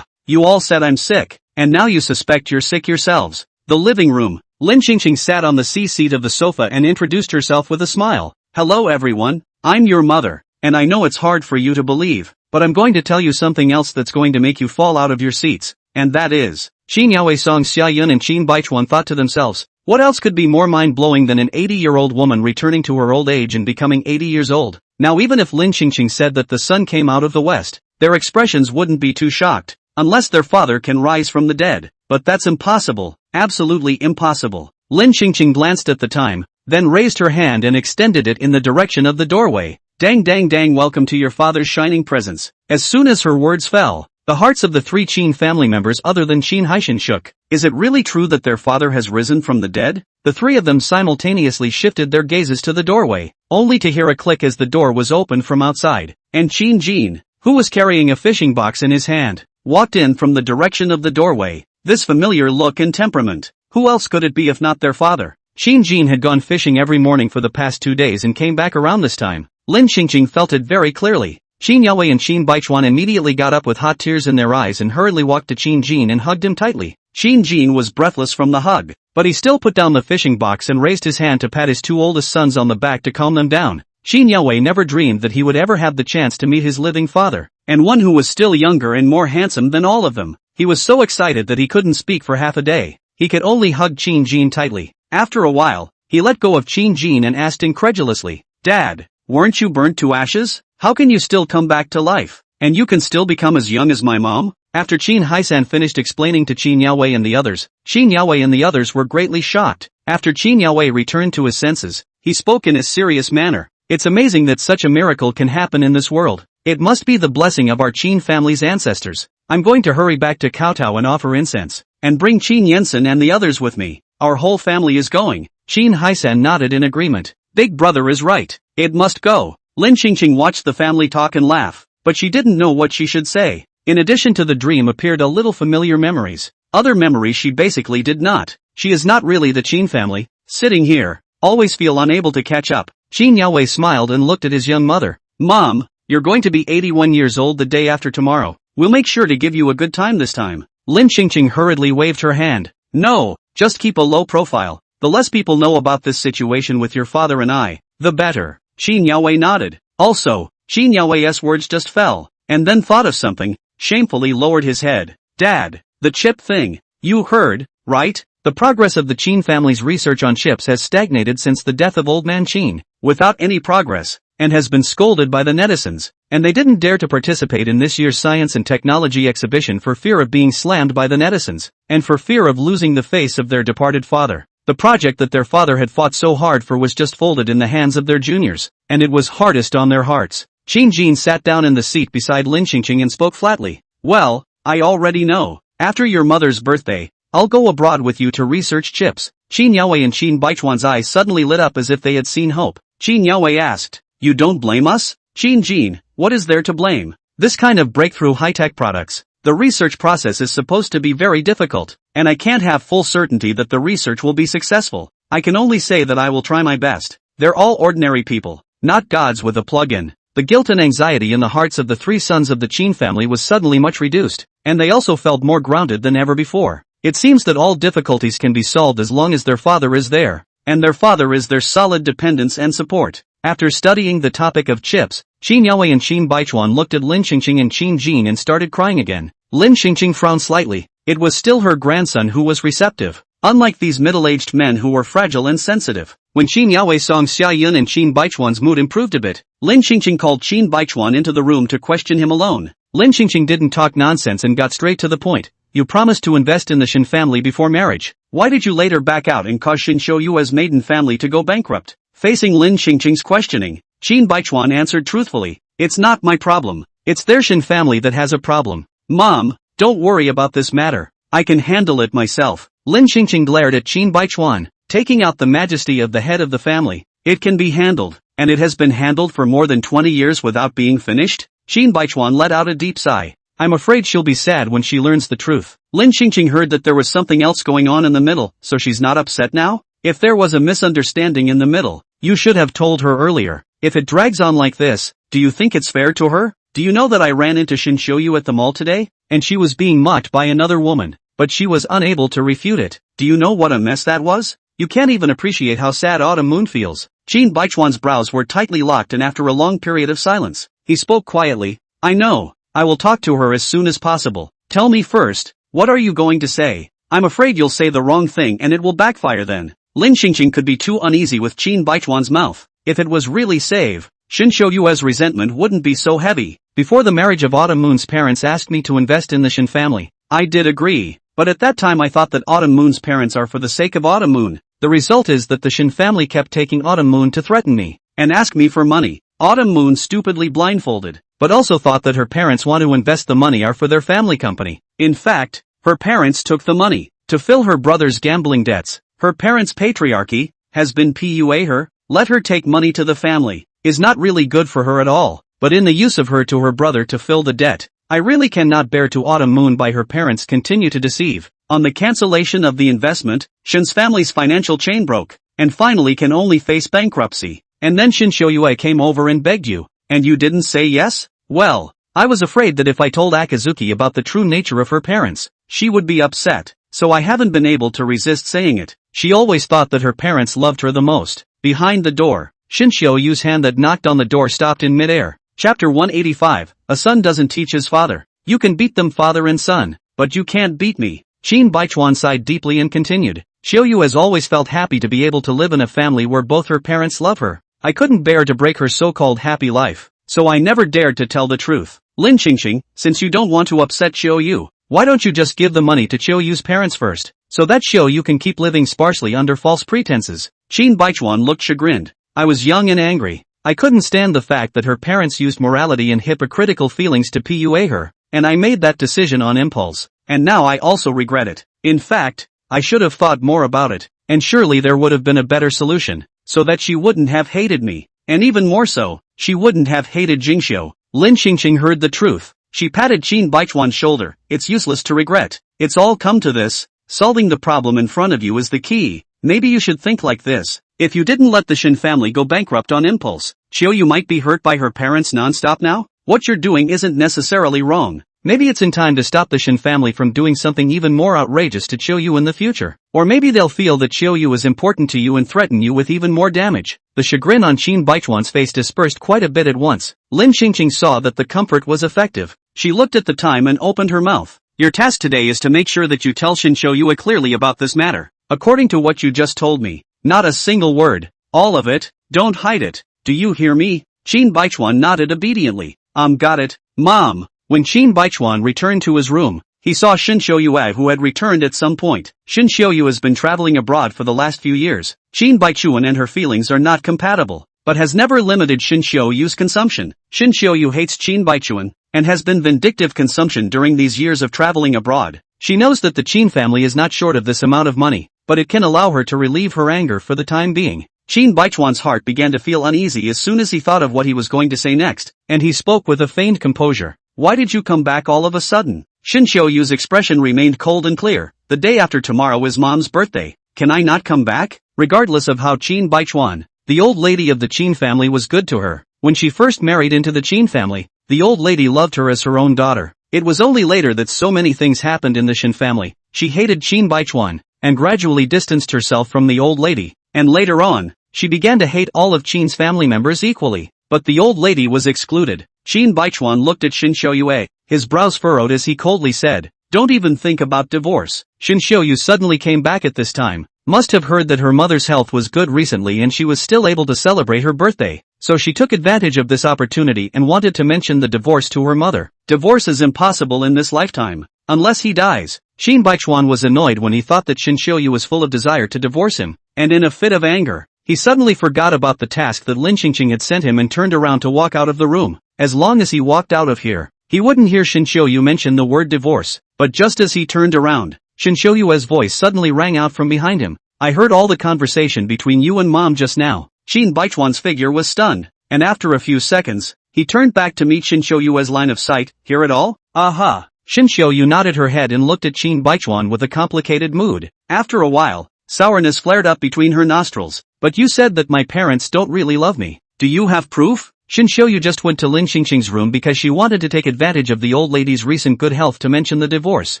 You all said I'm sick, and now you suspect you're sick yourselves. The living room. Lin Qingqing sat on the C-seat of the sofa and introduced herself with a smile. Hello everyone, I'm your mother, and I know it's hard for you to believe, but I'm going to tell you something else that's going to make you fall out of your seats, and that is, Qin Yaowei, Song Xiaoyun and Qin Baichuan thought to themselves, what else could be more mind-blowing than an 80-year-old woman returning to her old age and becoming 80 years old? Now even if Lin Qingqing said that the sun came out of the west, their expressions wouldn't be too shocked, unless their father can rise from the dead. But that's impossible, absolutely impossible. Lin Qingqing glanced at the time, then raised her hand and extended it in the direction of the doorway. Dang dang dang, welcome to your father's shining presence. As soon as her words fell, the hearts of the three Qin family members other than Qin Haishan shook. Is it really true that their father has risen from the dead? The three of them simultaneously shifted their gazes to the doorway, only to hear a click as the door was opened from outside, and Qin Jin, who was carrying a fishing box in his hand, walked in from the direction of the doorway. This familiar look and temperament. Who else could it be if not their father? Qin Jin had gone fishing every morning for the past 2 days and came back around this time. Lin Xingqing felt it very clearly. Qin Yaowei and Qin Baichuan immediately got up with hot tears in their eyes and hurriedly walked to Qin Jin and hugged him tightly. Qin Jin was breathless from the hug, but he still put down the fishing box and raised his hand to pat his two oldest sons on the back to calm them down. Qin Yaowei never dreamed that he would ever have the chance to meet his living father, and one who was still younger and more handsome than all of them. He was so excited that he couldn't speak for half a day. He could only hug Qin Jin tightly. After a while, he let go of Qin Jin and asked incredulously, "Dad, weren't you burnt to ashes? How can you still come back to life? And you can still become as young as my mom?" After Qin Haishan finished explaining to Qin Yaowei and the others, Qin Yaowei and the others were greatly shocked. After Qin Yaowei returned to his senses, he spoke in a serious manner. "It's amazing that such a miracle can happen in this world. It must be the blessing of our Qin family's ancestors. I'm going to hurry back to Kowtow and offer incense, and bring Qin Yensen and the others with me. Our whole family is going." Qin Haishan nodded in agreement. Big brother is right. It must go. Lin Xingqing watched the family talk and laugh, but she didn't know what she should say. In addition to the dream appeared a little familiar memories. Other memories she basically did not. She is not really the Qin family. Sitting here, always feel unable to catch up. Qin Yaowei smiled and looked at his young mother. "Mom, you're going to be 81 years old the day after tomorrow. We'll make sure to give you a good time this time." Lin Xingqing hurriedly waved her hand. "No, just keep a low profile. The less people know about this situation with your father and I, the better." Qin Yaowei nodded. Also, Qin Yaowei's words just fell, and then thought of something, shamefully lowered his head. "Dad, the chip thing. You heard, right? The progress of the Qin family's research on chips has stagnated since the death of old man Qin, without any progress, and has been scolded by the netizens, and they didn't dare to participate in this year's science and technology exhibition for fear of being slammed by the netizens, and for fear of losing the face of their departed father. The project that their father had fought so hard for was just folded in the hands of their juniors, and it was hardest on their hearts." Qin Jin sat down in the seat beside Lin Xingqing and spoke flatly. "Well, I already know. After your mother's birthday, I'll go abroad with you to research chips." Qin Yaowei and Qin Baichuan's eyes suddenly lit up as if they had seen hope. Qin Yaowei asked, "You don't blame us?" "Qin Jin, what is there to blame? This kind of breakthrough high-tech products, the research process is supposed to be very difficult, and I can't have full certainty that the research will be successful. I can only say that I will try my best. They're all ordinary people, not gods with a plug-in." The guilt and anxiety in the hearts of the three sons of the Qin family was suddenly much reduced, and they also felt more grounded than ever before. It seems that all difficulties can be solved as long as their father is there, and their father is their solid dependence and support. After studying the topic of chips, Qin Yaowei and Qin Baichuan looked at Lin Xingqing and Qin Jin and started crying again. Lin Xingqing frowned slightly. It was still her grandson who was receptive, unlike these middle-aged men who were fragile and sensitive. When Qin Yaowei saw Xia Yun and Qin Baichuan's mood improved a bit, Lin Xingqing called Qin Baichuan into the room to question him alone. Lin Xingqing didn't talk nonsense and got straight to the point. "You promised to invest in the Shin family before marriage. Why did you later back out and cause Shin Shouyu's maiden family to go bankrupt?" Facing Lin Xingqing's questioning, Qin Baichuan answered truthfully, "It's not my problem. It's their Shin family that has a problem. Mom, don't worry about this matter. I can handle it myself." Lin Xingqing glared at Qin Baichuan, taking out the majesty of the head of the family. "It can be handled, and it has been handled for more than 20 years without being finished?" Qin Baichuan let out a deep sigh. "I'm afraid she'll be sad when she learns the truth." Lin Xingqing heard that there was something else going on in the middle, so she's not upset now? If there was a misunderstanding in the middle, you should have told her earlier. If it drags on like this, do you think it's fair to her? "Do you know that I ran into Shin Shoyu at the mall today? And she was being mocked by another woman, but she was unable to refute it. Do you know what a mess that was? You can't even appreciate how sad Autumn Moon feels." Qin Baichuan's brows were tightly locked, and after a long period of silence, he spoke quietly. "I know. I will talk to her as soon as possible. Tell me first, what are you going to say? I'm afraid you'll say the wrong thing and it will backfire then." Lin Xingqing could be too uneasy with Qin Baichuan's mouth. If it was really save, Shin Shouyu's resentment wouldn't be so heavy. "Before the marriage of Autumn Moon's parents asked me to invest in the Shin family. I did agree, but at that time I thought that Autumn Moon's parents are for the sake of Autumn Moon. The result is that the Shin family kept taking Autumn Moon to threaten me, and ask me for money. Autumn Moon stupidly blindfolded, but also thought that her parents want to invest the money are for their family company. In fact, her parents took the money to fill her brother's gambling debts. Her parents' patriarchy has been PUA her, let her take money to the family, is not really good for her at all, but in the use of her to her brother to fill the debt. I really cannot bear to Autumn Moon by her parents continue to deceive. On the cancellation of the investment, Shin's family's financial chain broke, and finally can only face bankruptcy. And then Shin Shoyue came over and begged you, and you didn't say yes? Well, I was afraid that if I told Akazuki about the true nature of her parents, she would be upset, so I haven't been able to resist saying it. She always thought that her parents loved her the most. Behind the door, Shin Shoyu's hand that knocked on the door stopped in midair. Chapter 185, A son doesn't teach his father. You can beat them father and son, but you can't beat me. Shin Baichuan sighed deeply and continued. Shoyu has always felt happy to be able to live in a family where both her parents love her. I couldn't bear to break her so-called happy life, so I never dared to tell the truth. Lin Qingqing, since you don't want to upset Shoyu, why don't you just give the money to Shoyu's parents first, so that Shoyu can keep living sparsely under false pretenses? Shin Baichuan looked chagrined. I was young and angry. I couldn't stand the fact that her parents used morality and hypocritical feelings to PUA her, and I made that decision on impulse, and now I also regret it. In fact, I should have thought more about it, and surely there would have been a better solution, so that she wouldn't have hated me, and even more so, she wouldn't have hated Jingxiu. Lin Qingqing heard the truth. She patted Shin Baichuan's shoulder. It's useless to regret. It's all come to this. Solving the problem in front of you is the key. Maybe you should think like this. If you didn't let the Shin family go bankrupt on impulse, Shoyu might be hurt by her parents non-stop now? What you're doing isn't necessarily wrong. Maybe it's in time to stop the Shin family from doing something even more outrageous to Shoyu in the future. Or maybe they'll feel that Shoyu is important to you and threaten you with even more damage. The chagrin on Shin Baichuan's face dispersed quite a bit at once. Lin Qingqing saw that the comfort was effective. She looked at the time and opened her mouth. Your task today is to make sure that you tell Shin Shoyu clearly about this matter. According to what you just told me, not a single word. All of it. Don't hide it. Do you hear me? Shin Baichuan nodded obediently. Got it, Mom. When Shin Baichuan returned to his room, he saw Shin Shoyu who had returned at some point. Shin Shoyu has been traveling abroad for the last few years. Shin Baichuan and her feelings are not compatible, but has never limited Shin Shoyu's consumption. Shin Shoyu hates Shin Baichuan, and has been vindictive consumption during these years of traveling abroad. She knows that the Qin family is not short of this amount of money, but it can allow her to relieve her anger for the time being. Shin Baichuan's heart began to feel uneasy as soon as he thought of what he was going to say next, and he spoke with a feigned composure. Why did you come back all of a sudden? Shin Shoyu's expression remained cold and clear. The day after tomorrow is Mom's birthday. Can I not come back? Regardless of how Shin Baichuan, the old lady of the Qin family, was good to her. When she first married into the Qin family, the old lady loved her as her own daughter. It was only later that so many things happened in the Shin family. She hated Shin Baichuan, and gradually distanced herself from the old lady. And later on, she began to hate all of Qin's family members equally. But the old lady was excluded. Shin Baichuan looked at Shin Shoyu. His brows furrowed as he coldly said, "Don't even think about divorce." Shin Shoyu suddenly came back at this time. Must have heard that her mother's health was good recently and she was still able to celebrate her birthday. So she took advantage of this opportunity and wanted to mention the divorce to her mother. Divorce is impossible in this lifetime. Unless he dies. Shin Baichuan was annoyed when he thought that Shin Shoyu was full of desire to divorce him, and in a fit of anger, he suddenly forgot about the task that Lin Qingqing had sent him and turned around to walk out of the room. As long as he walked out of here, he wouldn't hear Shin Shoyu mention the word divorce. But just as he turned around, Shin Shoyu's voice suddenly rang out from behind him. I heard all the conversation between you and Mom just now. Shin Baichuan's figure was stunned, and after a few seconds, he turned back to meet Shin Shoyu's line of sight. Hear it all? Aha! Shin Shoyu nodded her head and looked at Shin Baichuan with a complicated mood. After a while, sourness flared up between her nostrils. But you said that my parents don't really love me. Do you have proof? Shin Shoyu just went to Lin Qingqing's room because she wanted to take advantage of the old lady's recent good health to mention the divorce.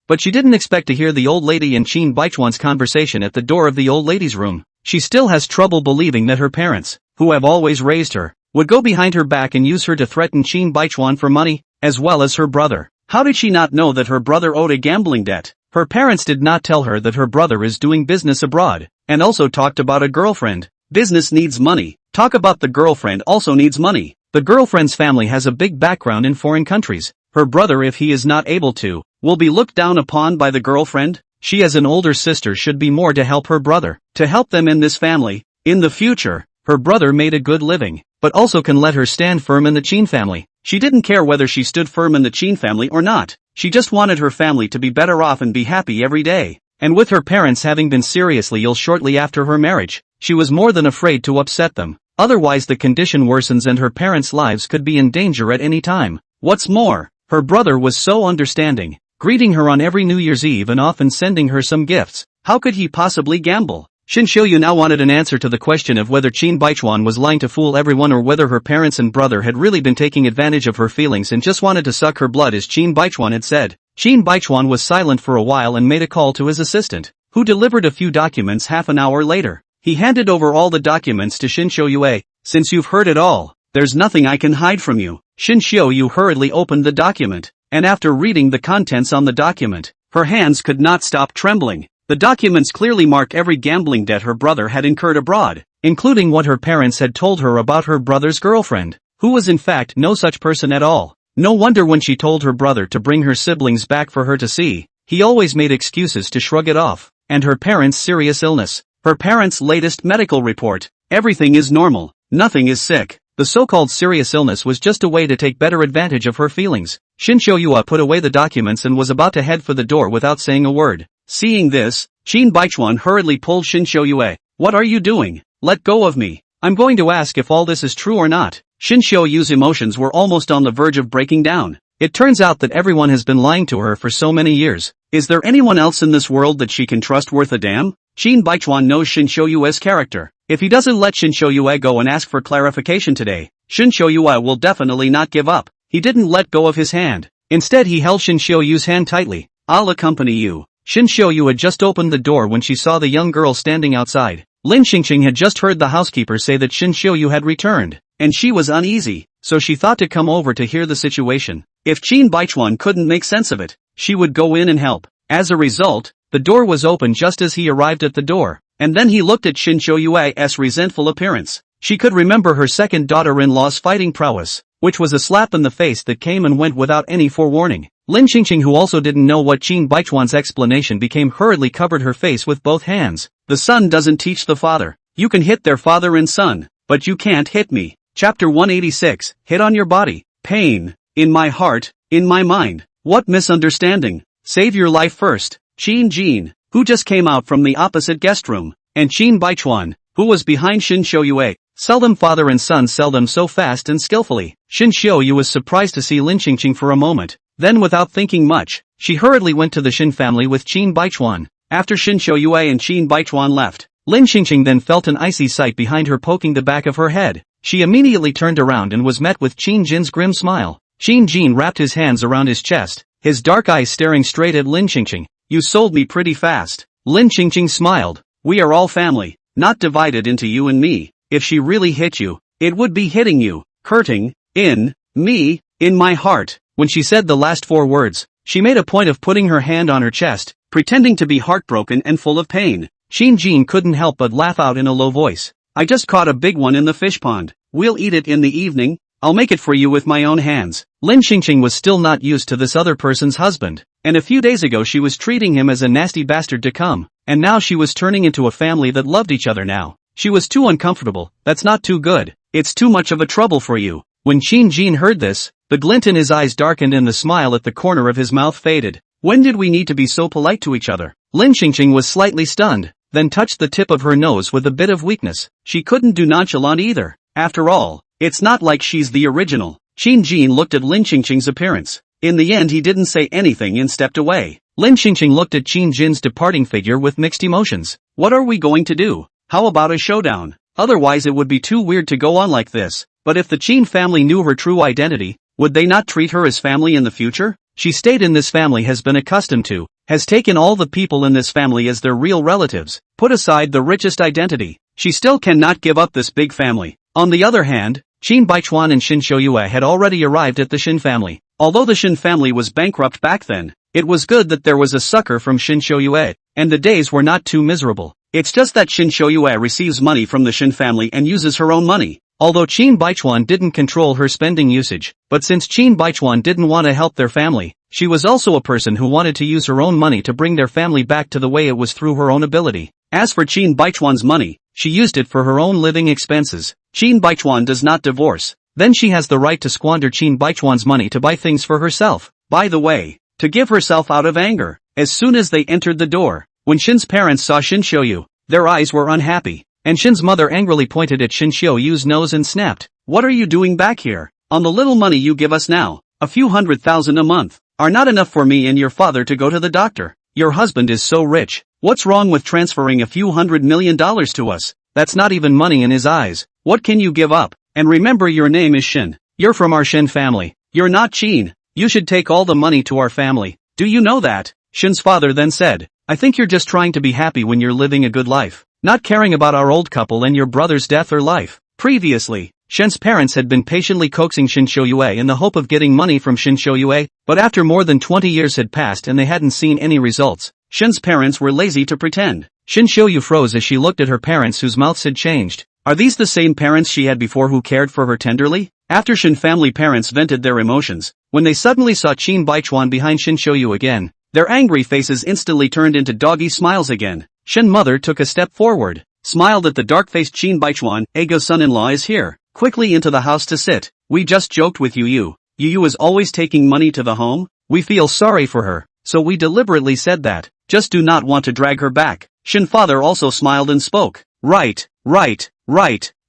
But she didn't expect to hear the old lady and Shin Baichuan's conversation at the door of the old lady's room. She still has trouble believing that her parents, who have always raised her, would go behind her back and use her to threaten Shin Baichuan for money, as well as her brother. How did she not know that her brother owed a gambling debt? Her parents did not tell her that her brother is doing business abroad, and also talked about a girlfriend. Business needs money. Talk about the girlfriend also needs money. The girlfriend's family has a big background in foreign countries. Her brother, if he is not able to, will be looked down upon by the girlfriend. She as an older sister should be more to help her brother, to help them in this family. In the future, Her brother made a good living, but also can let her stand firm in the Chin family. She didn't care whether she stood firm in the Chin family or not. She just wanted her family to be better off and be happy every day. And with her parents having been seriously ill shortly after her marriage, she was more than afraid to upset them. Otherwise the condition worsens and her parents' lives could be in danger at any time. What's more, her brother was so understanding, greeting her on every New Year's Eve and often sending her some gifts. How could he possibly gamble? Shin Shou-yu now wanted an answer to the question of whether Chin Baichuan was lying to fool everyone or whether her parents and brother had really been taking advantage of her feelings and just wanted to suck her blood as Chin Baichuan had said. Chin Baichuan was silent for a while and made a call to his assistant, who delivered a few documents half an hour later. He handed over all the documents to Shin Shou-yu. Since you've heard it all, there's nothing I can hide from you. Shin Shou-yu hurriedly opened the document, and after reading the contents on the document, her hands could not stop trembling. The documents clearly mark every gambling debt her brother had incurred abroad, including what her parents had told her about her brother's girlfriend, who was in fact no such person at all. No wonder when she told her brother to bring her siblings back for her to see, he always made excuses to shrug it off. And her parents' serious illness, her parents' latest medical report, everything is normal, nothing is sick. The so-called serious illness was just a way to take better advantage of her feelings. Shin Shou-yu put away the documents and was about to head for the door without saying a word. Seeing this, Chin Baichuan hurriedly pulled Shin Shou-yu. What are you doing? Let go of me. I'm going to ask if all this is true or not. Shin Shou-yu's emotions were almost on the verge of breaking down. It turns out that everyone has been lying to her for so many years. Is there anyone else in this world that she can trust worth a damn? Chin Baichuan knows Shin Shou-yu's character. If he doesn't let Shin Shou-yu go and ask for clarification today, Shin Shou-yu will definitely not give up. He didn't let go of his hand. Instead he held Shin Shou-yu's hand tightly. I'll accompany you. Shin Shou-yu had just opened the door when she saw the young girl standing outside. Lin Xingqing had just heard the housekeeper say that Shin Shou-yu had returned, and she was uneasy, so she thought to come over to hear the situation. If Chin Baichuan couldn't make sense of it, she would go in and help. As a result, the door was open just as he arrived at the door, and then he looked at Shin Shou-yu's resentful appearance. She could remember her second daughter-in-law's fighting prowess, which was a slap in the face that came and went without any forewarning. Lin Xingqing, who also didn't know what Chin Baichuan's explanation became, hurriedly covered her face with both hands. The son doesn't teach the father. You can hit their father and son, but you can't hit me. Chapter 186, Hit on your body. Pain. In my heart, in my mind. What misunderstanding. Save your life first. Qin Jin, who just came out from the opposite guest room, and Chin Baichuan, who was behind Shin Shou-yu. Seldom father and son sell them so fast and skillfully. Shin Shou-yu was surprised to see Lin Xingqing for a moment. Then without thinking much, she hurriedly went to the Shin family with Chin Baichuan. After Shin Shou-yu and Chin Baichuan left, Lin Xingqing then felt an icy sight behind her poking the back of her head. She immediately turned around and was met with Qin Jin's grim smile. Qin Jin wrapped his hands around his chest, his dark eyes staring straight at Lin Xingqing. You sold me pretty fast. Lin Xingqing smiled. We are all family, not divided into you and me. If she really hit you, it would be hitting you, hurting, in my heart. When she said the last four words, she made a point of putting her hand on her chest, pretending to be heartbroken and full of pain. Qin Jin couldn't help but laugh out in a low voice. I just caught a big one in the fish pond. We'll eat it in the evening. I'll make it for you with my own hands. Lin Xingqing was still not used to this other person's husband, and a few days ago she was treating him as a nasty bastard to come, and now she was turning into a family that loved each other now. She was too uncomfortable. That's not too good. It's too much of a trouble for you. When Qin Jin heard this, the glint in his eyes darkened and the smile at the corner of his mouth faded. When did we need to be so polite to each other? Lin Xingqing was slightly stunned, then touched the tip of her nose with a bit of weakness. She couldn't do nonchalant either. After all, it's not like she's the original. Qin Jin looked at Lin Xingqing's appearance. In the end he didn't say anything and stepped away. Lin Xingqing looked at Qin Jin's departing figure with mixed emotions. What are we going to do? How about a showdown? Otherwise it would be too weird to go on like this. But if the Qin family knew her true identity, would they not treat her as family in the future? She stayed in this family, has been accustomed to, has taken all the people in this family as their real relatives. Put aside the richest identity, she still cannot give up this big family. On the other hand, Qin Baichuan and Shin Shou-yu had already arrived at the Shin family. Although the Shin family was bankrupt back then, it was good that there was a sucker from Shin Shou-yu, and the days were not too miserable. It's just that Shin Shou-yu receives money from the Shin family and uses her own money. Although Qin Baichuan didn't control her spending usage, but since Qin Baichuan didn't want to help their family, she was also a person who wanted to use her own money to bring their family back to the way it was through her own ability. As for Qin Baichuan's money, she used it for her own living expenses. Qin Baichuan does not divorce. Then she has the right to squander Qin Baichuan's money to buy things for herself. By the way, to give herself out of anger. As soon as they entered the door, when Shin's parents saw Shin Xiuyu, their eyes were unhappy, and Shin's mother angrily pointed at Shin Xiuyu's nose and snapped, "What are you doing back here? On the little money you give us now, a few $100,000 a month, are not enough for me and your father to go to the doctor. Your husband is so rich, what's wrong with transferring a few $100 million to us? That's not even money in his eyes. What can you give up? And remember, your name is Shin. You're from our Shin family. You're not Qin. You should take all the money to our family. Do you know that?" Shin's father then said, "I think you're just trying to be happy when you're living a good life, not caring about our old couple and your brother's death or life." Previously, Shin's parents had been patiently coaxing Shin Xiuyue in the hope of getting money from Shin Xiuyue, but after more than 20 years had passed and they hadn't seen any results, Shin's parents were lazy to pretend. Shin Xiuyu froze as she looked at her parents whose mouths had changed. Are these the same parents she had before who cared for her tenderly? After Shin family parents vented their emotions, when they suddenly saw Qin Baichuan behind Shin Xiuyu again, their angry faces instantly turned into doggy smiles again. Shin mother took a step forward, smiled at the dark-faced Qin Baichuan. "Ego's son-in-law is here. Quickly into the house to sit. We just joked with you. Yu is always taking money to the home. We feel sorry for her, so we deliberately said that. Just do not want to drag her back." Shin father also smiled and spoke. Right.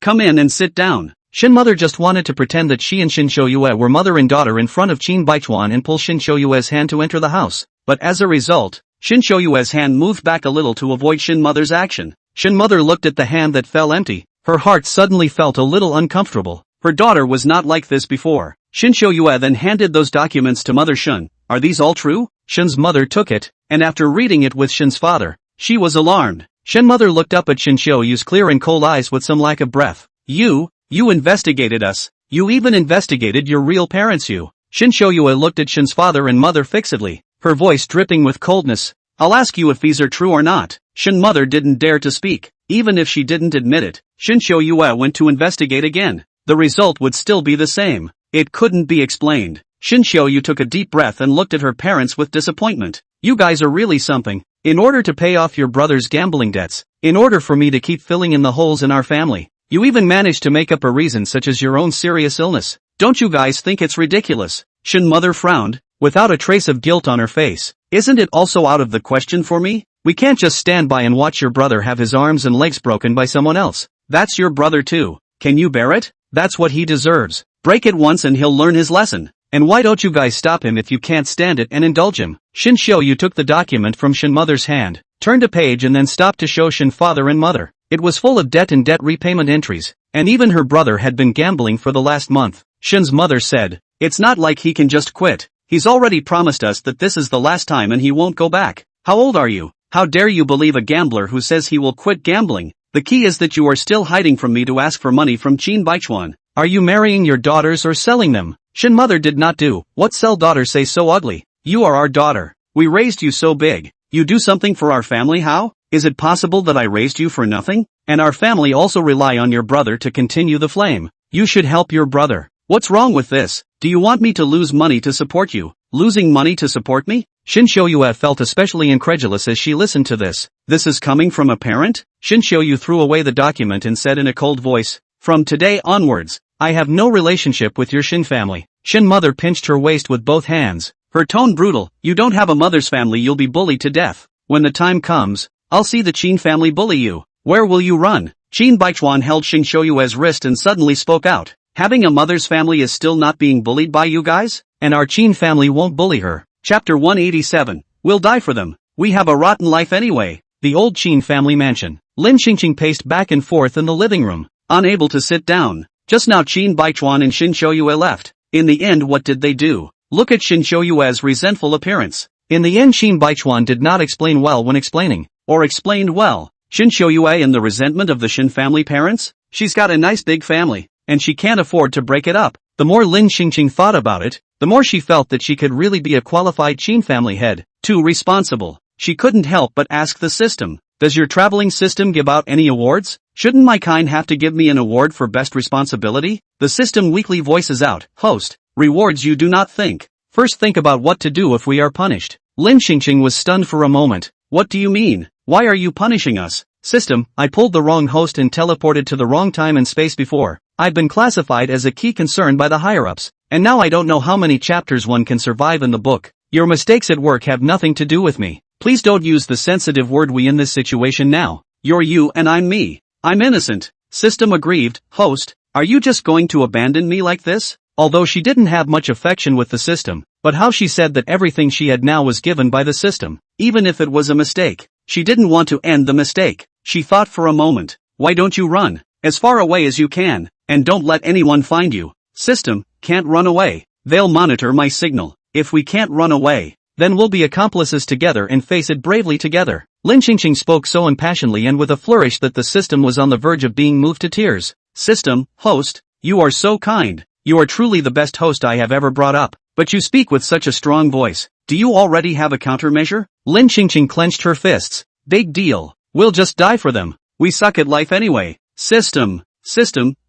Come in and sit down." Shin mother just wanted to pretend that she and Shin Xiuyue were mother and daughter in front of Qin Baichuan and pull Shin Xiuyue's hand to enter the house. But as a result, Shin Xiuyue's hand moved back a little to avoid Shin mother's action. Shin mother looked at the hand that fell empty. Her heart suddenly felt a little uncomfortable. Her daughter was not like this before. Shin Xiuyue then handed those documents to Mother Shin. "Are these all true?" Shin's mother took it, and after reading it with Shin's father, she was alarmed. Shin mother looked up at Shin Xiuyu's clear and cold eyes with some lack of breath. You investigated us. You even investigated your real parents. Shin Xiuyue looked at Shin's father and mother fixedly, her voice dripping with coldness. "I'll ask you if these are true or not." Shin mother didn't dare to speak. Even if she didn't admit it, Shin Xiuyue went to investigate again. The result would still be the same. It couldn't be explained. Shin Xiuyu took a deep breath and looked at her parents with disappointment. "You guys are really something. In order to pay off your brother's gambling debts, in order for me to keep filling in the holes in our family, you even managed to make up a reason such as your own serious illness. Don't you guys think it's ridiculous?" Shin mother frowned, without a trace of guilt on her face. "Isn't it also out of the question for me? We can't just stand by and watch your brother have his arms and legs broken by someone else. That's your brother too. Can you bear it? That's what he deserves. Break it once and he'll learn his lesson. And why don't you guys stop him if you can't stand it and indulge him?" Shin Xiuyu took the document from Shin mother's hand, turned a page and then stopped to show Shin father and mother. It was full of debt and debt repayment entries, and even her brother had been gambling for the last month. Shin's mother said, "It's not like he can just quit. He's already promised us that this is the last time and he won't go back. How old are you? How dare you believe a gambler who says he will quit gambling? The key is that you are still hiding from me to ask for money from Qin Baichuan. Are you marrying your daughters or selling them?" Shin mother did not do. "What sell daughters say so ugly? You are our daughter. We raised you so big. You do something for our family. How? Is it possible that I raised you for nothing? And our family also rely on your brother to continue the flame. You should help your brother. What's wrong with this? Do you want me to lose money to support you? Losing money to support me?" Shin Xiuyu felt especially incredulous as she listened to this. This is coming from a parent? Shin Xiuyu threw away the document and said in a cold voice, "From today onwards, I have no relationship with your Shin family." Shin mother pinched her waist with both hands, her tone brutal. "You don't have a mother's family. You'll be bullied to death. When the time comes, I'll see the Qin family bully you. Where will you run?" Qin Baichuan held Shin Xiuyu's wrist and suddenly spoke out. "Having a mother's family is still not being bullied by you guys? And our Qin family won't bully her." Chapter 187. We'll die for them. We have a rotten life anyway. The old Qin family mansion. Lin Xingqing paced back and forth in the living room, unable to sit down. Just now Qin Baichuan and Shin Xiuyu left. In the end, what did they do? Look at Shin Xiuyu's resentful appearance. In the end, Qin Baichuan did not explain well when explaining, or explained well. Shin Xiuyu and the resentment of the Shin family parents? She's got a nice big family, and she can't afford to break it up. The more Lin Xingqing thought about it, the more she felt that she could really be a qualified Qin family head. Too responsible. She couldn't help but ask the system, "Does your traveling system give out any awards? Shouldn't my kind have to give me an award for best responsibility?" The system weakly voices out, "Host, rewards you do not think. First think about what to do if we are punished." Lin Xingqing was stunned for a moment. "What do you mean? Why are you punishing us?" System, I pulled the wrong host and teleported to the wrong time and space before. I've been classified as a key concern by the higher-ups, and now I don't know how many chapters one can survive in the book. Your mistakes at work have nothing to do with me. Please don't use the sensitive word we in this situation now. You're you and I'm me. I'm innocent. System aggrieved. Host, are you just going to abandon me like this? Although she didn't have much affection with the system, but how she said that everything she had now was given by the system, even if it was a mistake. She didn't want to end the mistake. She thought for a moment. Why don't you run? As far away as you can, and don't let anyone find you. System, can't run away. They'll monitor my signal. If we can't run away, then we'll be accomplices together and face it bravely together. Lin Qingqing spoke so impassionedly and with a flourish that the system was on the verge of being moved to tears. System, host, you are so kind. You are truly the best host I have ever brought up, but you speak with such a strong voice. Do you already have a countermeasure? Lin Qingqing clenched her fists. Big deal. We'll just die for them. We suck at life anyway. System,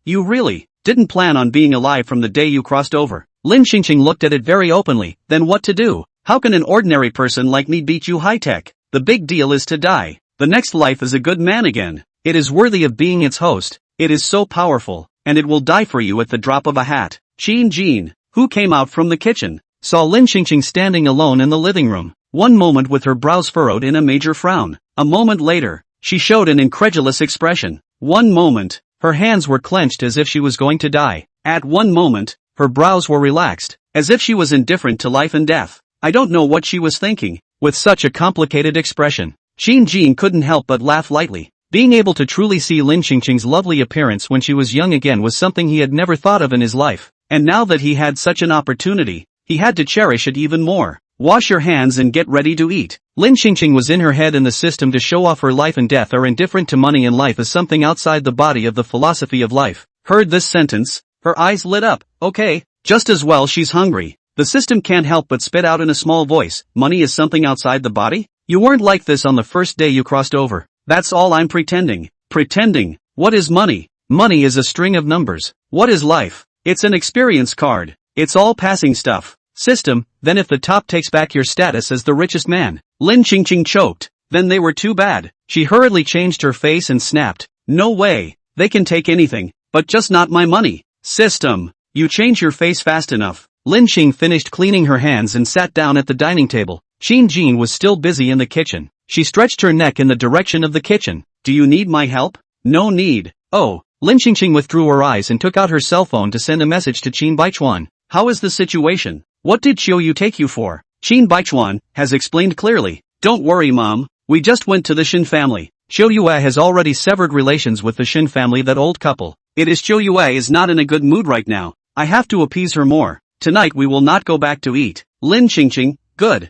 you really didn't plan on being alive from the day you crossed over. Lin Qingqing looked at it very openly. Then what to do? How can an ordinary person like me beat you high-tech? The big deal is to die. The next life is a good man again. It is worthy of being its host. It is so powerful, and it will die for you at the drop of a hat. Qin Jin, who came out from the kitchen, saw Lin Qingqing standing alone in the living room. One moment with her brows furrowed in a major frown. A moment later, she showed an incredulous expression. One moment, her hands were clenched as if she was going to die. At one moment, her brows were relaxed, as if she was indifferent to life and death. I don't know what she was thinking, with such a complicated expression. Qin Jin couldn't help but laugh lightly. Being able to truly see Lin Qingqing's lovely appearance when she was young again was something he had never thought of in his life, and now that he had such an opportunity, he had to cherish it even more. Wash your hands and get ready to eat. Lin Qingqing was in her head and the system to show off her life and death are indifferent to money and life is something outside the body of the philosophy of life. Heard this sentence, her eyes lit up. Okay, just as well she's hungry. The system can't help but spit out in a small voice, money is something outside the body? You weren't like this on the first day you crossed over. That's all I'm pretending. Pretending? What is money? Money is a string of numbers. What is life? It's an experience card. It's all passing stuff. System, then if the top takes back your status as the richest man. Lin Qingqing choked. Then they were too bad. She hurriedly changed her face and snapped. No way. They can take anything, but just not my money. System, you change your face fast enough. Lin Qing finished cleaning her hands and sat down at the dining table. Qin Jin was still busy in the kitchen. She stretched her neck in the direction of the kitchen. Do you need my help? No need. Oh. Lin Qingqing withdrew her eyes and took out her cell phone to send a message to Qin Baichuan. How is the situation? What did Qiu take you for? Qin Baichuan has explained clearly. Don't worry mom, we just went to the Shin family. Qiu Yue has already severed relations with the Shin family, that old couple. It is Qiu Yue is not in a good mood right now. I have to appease her more. Tonight we will not go back to eat. Lin Qingqing, good.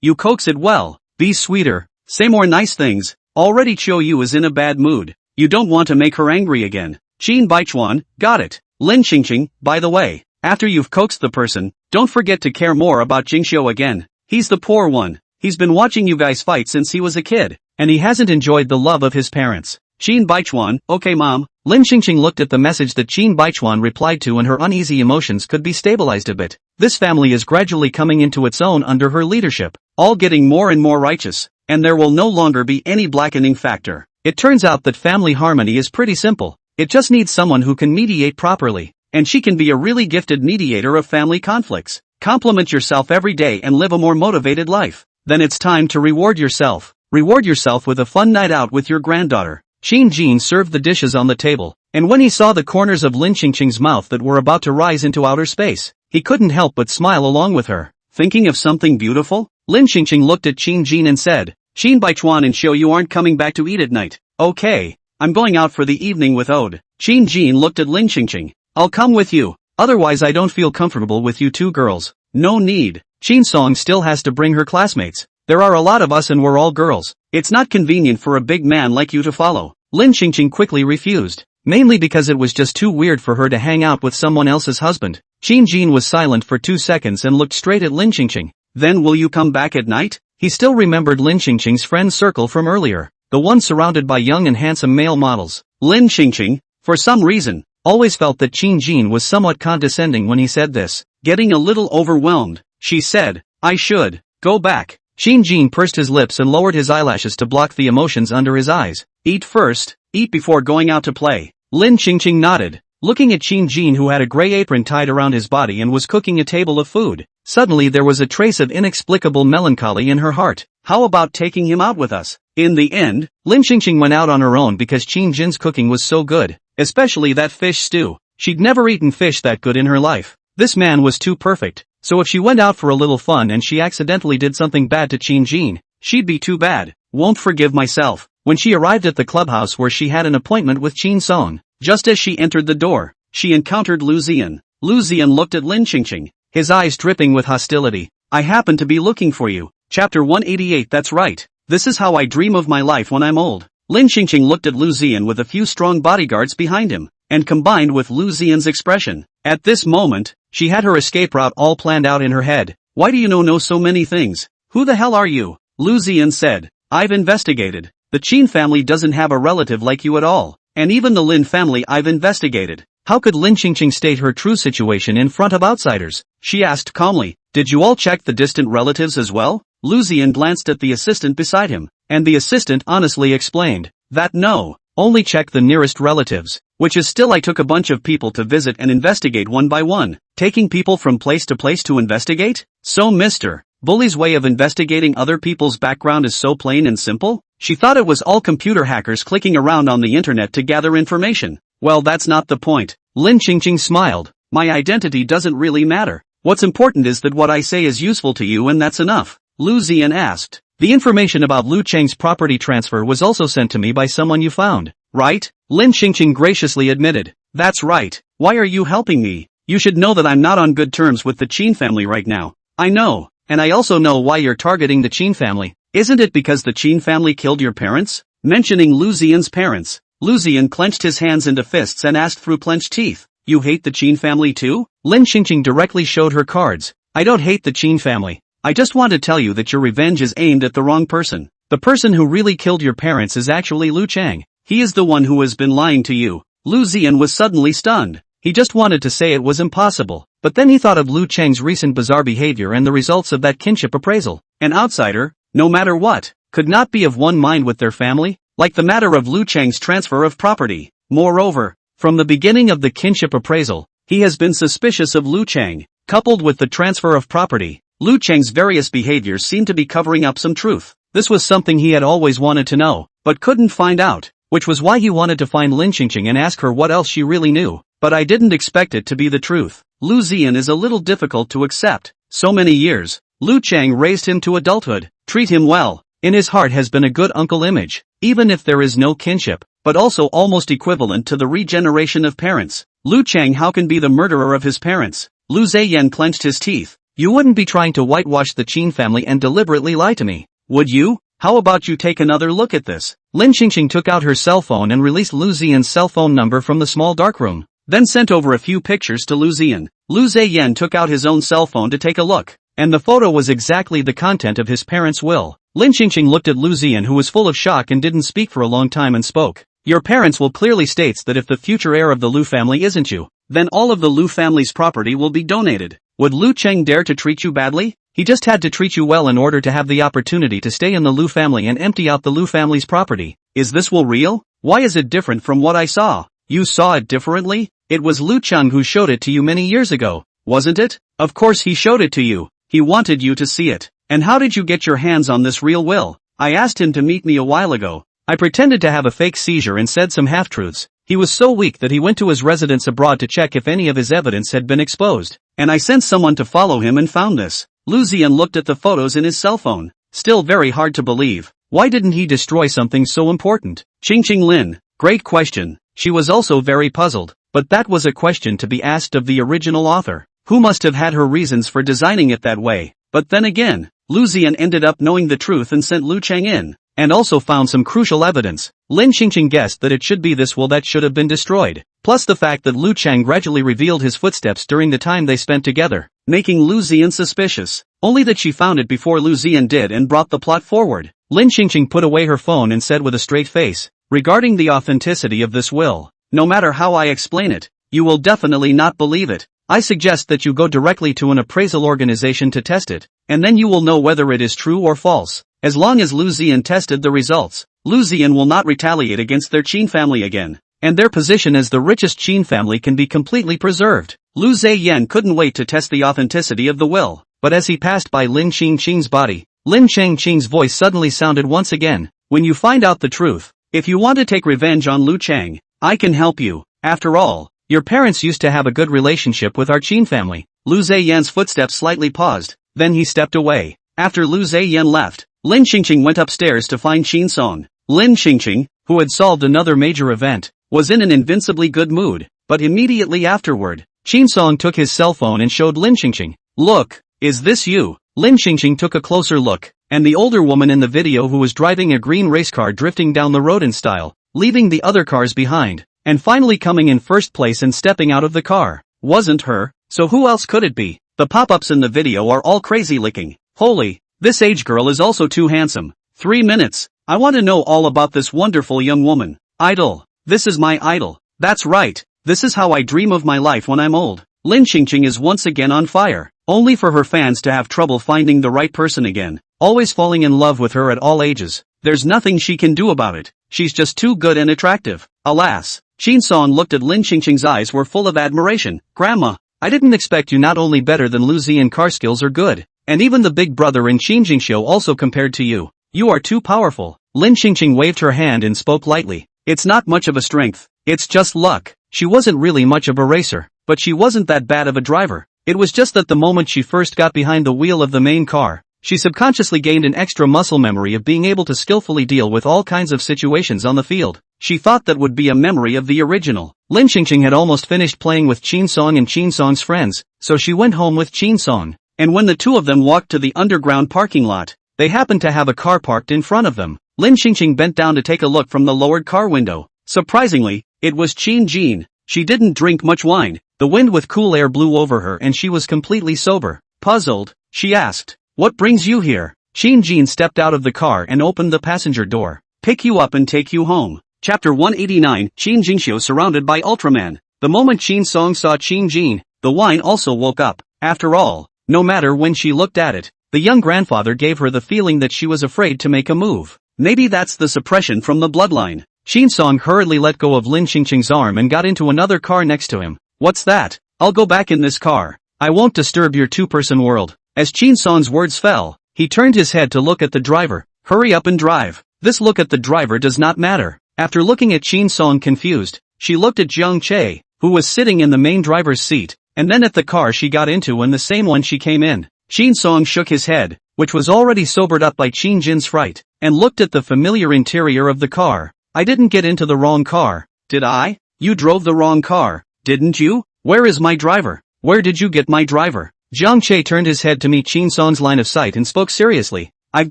You coax it well. Be sweeter. Say more nice things. Already Qiu Yu is in a bad mood. You don't want to make her angry again. Qin Baichuan, got it. Lin Qingqing, by the way, after you've coaxed the person, don't forget to care more about Jingxiu again. He's the poor one. He's been watching you guys fight since he was a kid, and he hasn't enjoyed the love of his parents. Qin Baichuan, okay mom. Lin Qingqing looked at the message that Qin Baichuan replied to and her uneasy emotions could be stabilized a bit. This family is gradually coming into its own under her leadership, all getting more and more righteous, and there will no longer be any blackening factor. It turns out that family harmony is pretty simple. It just needs someone who can mediate properly, and she can be a really gifted mediator of family conflicts. Compliment yourself every day and live a more motivated life. Then it's time to reward yourself. Reward yourself with a fun night out with your granddaughter. Qin Jin served the dishes on the table, and when he saw the corners of Lin Qingqing's mouth that were about to rise into outer space, he couldn't help but smile along with her. Thinking of something beautiful? Lin Qingqing looked at Qin Jin and said, Qin Baichuan and Xiu you aren't coming back to eat at night. Okay, I'm going out for the evening with Ode. Qin Jin looked at Lin Qingqing. I'll come with you. Otherwise I don't feel comfortable with you two girls. No need. Qin Song still has to bring her classmates. There are a lot of us and we're all girls. It's not convenient for a big man like you to follow. Lin Qingqing quickly refused, mainly because it was just too weird for her to hang out with someone else's husband. Qin Jin was silent for 2 seconds and looked straight at Lin Qingqing. Then will you come back at night? He still remembered Lin Qingqing's friend circle from earlier, the one surrounded by young and handsome male models. Lin Qingqing, for some reason, always felt that Qin Jin was somewhat condescending when he said this. Getting a little overwhelmed, she said, I should go back. Qin Jin pursed his lips and lowered his eyelashes to block the emotions under his eyes. Eat first, eat before going out to play. Lin Qingqing nodded, looking at Qin Jin, who had a gray apron tied around his body and was cooking a table of food. Suddenly there was a trace of inexplicable melancholy in her heart. How about taking him out with us? In the end, Lin Qingqing went out on her own because Qin Jin's cooking was so good, especially that fish stew. She'd never eaten fish that good in her life. This man was too perfect, so if she went out for a little fun and she accidentally did something bad to Qin Jin, she'd be too bad. Won't forgive myself. When she arrived at the clubhouse where she had an appointment with Qin Song, just as she entered the door, she encountered Lu Ziyan. Lu Ziyan looked at Lin Qingqing, his eyes dripping with hostility. I happen to be looking for you. Chapter 188. That's right. This is how I dream of my life when I'm old. Lin Qingqing looked at Lu Ziyan with a few strong bodyguards behind him, and combined with Lu Ziyan's expression. At this moment, she had her escape route all planned out in her head. Why do you know so many things? Who the hell are you? Lu Ziyan said. I've investigated. The Qin family doesn't have a relative like you at all, and even the Lin family I've investigated. How could Lin Qingqing state her true situation in front of outsiders? She asked calmly. Did you all check the distant relatives as well? Lu Ziyan glanced at the assistant beside him, and the assistant honestly explained that no, only check the nearest relatives, which is still I took a bunch of people to visit and investigate one by one. Taking people from place to investigate? So Mr. Bully's way of investigating other people's background is so plain and simple? She thought it was all computer hackers clicking around on the internet to gather information. Well, that's not the point. Lin Qingqing smiled. My identity doesn't really matter. What's important is that what I say is useful to you, and that's enough. Lu Ziyan asked. The information about Lu Cheng's property transfer was also sent to me by someone you found, right? Lin Qingqing graciously admitted. That's right. Why are you helping me? You should know that I'm not on good terms with the Qin family right now. I know, and I also know why you're targeting the Qin family. Isn't it because the Qin family killed your parents? Mentioning Lu Ziyan's parents, Lu Ziyan clenched his hands into fists and asked through clenched teeth. You hate the Qin family too? Lin Qingqing directly showed her cards. I don't hate the Qin family. I just want to tell you that your revenge is aimed at the wrong person. The person who really killed your parents is actually Lu Chang. He is the one who has been lying to you. Lu Ziyan was suddenly stunned. He just wanted to say it was impossible, but then he thought of Lu Chang's recent bizarre behavior and the results of that kinship appraisal. An outsider, no matter what, could not be of one mind with their family, like the matter of Lu Chang's transfer of property. Moreover, from the beginning of the kinship appraisal, he has been suspicious of Lu Chang. Coupled with the transfer of property, Lu Chang's various behaviors seemed to be covering up some truth. This was something he had always wanted to know, but couldn't find out, which was why he wanted to find Lin Qingqing and ask her what else she really knew. But I didn't expect it to be the truth. Lu Ziyan is a little difficult to accept. So many years, Lu Chang raised him to adulthood. Treat him well. In his heart has been a good uncle image, even if there is no kinship, but also almost equivalent to the regeneration of parents. Lu Chang how can be the murderer of his parents? Lu Ziyan clenched his teeth. You wouldn't be trying to whitewash the Qin family and deliberately lie to me, would you? How about you take another look at this? Lin Qingqing took out her cell phone and released Lu Ziyan's cell phone number from the small darkroom, then sent over a few pictures to Lu Ziyan. Lu Ziyan took out his own cell phone to take a look, and the photo was exactly the content of his parents' will. Lin Qingqing looked at Lu Ziyan, who was full of shock and didn't speak for a long time, and spoke. Your parents' will clearly states that if the future heir of the Lu family isn't you, then all of the Lu family's property will be donated. Would Lu Cheng dare to treat you badly? He just had to treat you well in order to have the opportunity to stay in the Lu family and empty out the Lu family's property. Is this will real? Why is it different from what I saw? You saw it differently? It was Lu Cheng who showed it to you many years ago, wasn't it? Of course he showed it to you. He wanted you to see it. And how did you get your hands on this real will? I asked him to meet me a while ago. I pretended to have a fake seizure and said some half-truths. He was so weak that he went to his residence abroad to check if any of his evidence had been exposed. And I sent someone to follow him and found this. Lu Ziyan looked at the photos in his cell phone. Still very hard to believe. Why didn't he destroy something so important? Qingqing Lin. Great question. She was also very puzzled. But that was a question to be asked of the original author, who must have had her reasons for designing it that way. But then again, Lu Ziyan ended up knowing the truth and sent Lu Cheng in, and also found some crucial evidence. Lin Qingqing guessed that it should be this will that should have been destroyed, plus the fact that Lu Cheng gradually revealed his footsteps during the time they spent together, making Lu Ziyan suspicious. Only that she found it before Lu Ziyan did and brought the plot forward. Lin Qingqing put away her phone and said with a straight face, regarding the authenticity of this will, no matter how I explain it, you will definitely not believe it. I suggest that you go directly to an appraisal organization to test it, and then you will know whether it is true or false. As long as Lu Ziyan tested the results, Lu Ziyan will not retaliate against their Qin family again, and their position as the richest Qin family can be completely preserved. Lu Ziyan couldn't wait to test the authenticity of the will, but as he passed by Lin Qingqing's body, Lin Changqing's voice suddenly sounded once again. When you find out the truth, if you want to take revenge on Lu Chang, I can help you. After all, your parents used to have a good relationship with our Qin family. Lu Ziyan's footsteps slightly paused, then he stepped away. After Lu Ziyan left, Lin Qingqing went upstairs to find Qin Song. Lin Qingqing, who had solved another major event, was in an invincibly good mood, but immediately afterward, Qin Song took his cell phone and showed Lin Qingqing. Look, is this you? Lin Qingqing took a closer look, and the older woman in the video who was driving a green race car drifting down the road in style, leaving the other cars behind, and finally coming in first place and stepping out of the car, wasn't her, so who else could it be? The pop-ups in the video are all crazy looking. Holy, this age girl is also too handsome. 3 minutes, I want to know all about this wonderful young woman. Idol, this is my idol. That's right, this is how I dream of my life when I'm old. Lin Qingqing is once again on fire, only for her fans to have trouble finding the right person again, always falling in love with her at all ages. There's nothing she can do about it, she's just too good and attractive. Alas, Qin Song looked at Lin Qingqing's eyes were full of admiration. Grandma, I didn't expect you not only better than Lu Ziyan car skills are good, and even the big brother in Qingjingxiu also compared to you. You are too powerful. Lin Qingqing waved her hand and spoke lightly. It's not much of a strength, it's just luck. She wasn't really much of a racer, but she wasn't that bad of a driver. It was just that the moment she first got behind the wheel of the main car, she subconsciously gained an extra muscle memory of being able to skillfully deal with all kinds of situations on the field. She thought that would be a memory of the original. Lin Qingqing had almost finished playing with Qin Song and Qin Song's friends, so she went home with Qin Song. And when the two of them walked to the underground parking lot, they happened to have a car parked in front of them. Lin Qingqing bent down to take a look from the lowered car window. Surprisingly, it was Qin Jin. She didn't drink much wine. The wind with cool air blew over her and she was completely sober. Puzzled, she asked, "What brings you here?" Qin Jin stepped out of the car and opened the passenger door. "Pick you up and take you home." Chapter 189, Qin Jingxiu surrounded by Ultraman. The moment Qin Song saw Qin Jin, the wine also woke up. After all, no matter when she looked at it, the young grandfather gave her the feeling that she was afraid to make a move. Maybe that's the suppression from the bloodline. Qin Song hurriedly let go of Lin Qingqing's arm and got into another car next to him. "What's that? I'll go back in this car. I won't disturb your two-person world." As Qin Song's words fell, he turned his head to look at the driver. "Hurry up and drive." This look at the driver does not matter. After looking at Qin Song confused, she looked at Jiang Che, who was sitting in the main driver's seat, and then at the car she got into and the same one she came in. Qin Song shook his head, which was already sobered up by Qin Jin's fright, and looked at the familiar interior of the car. "I didn't get into the wrong car, did I?" "You drove the wrong car, didn't you? Where is my driver? Where did you get my driver?" Jiang Che turned his head to meet Qin Song's line of sight and spoke seriously. "I've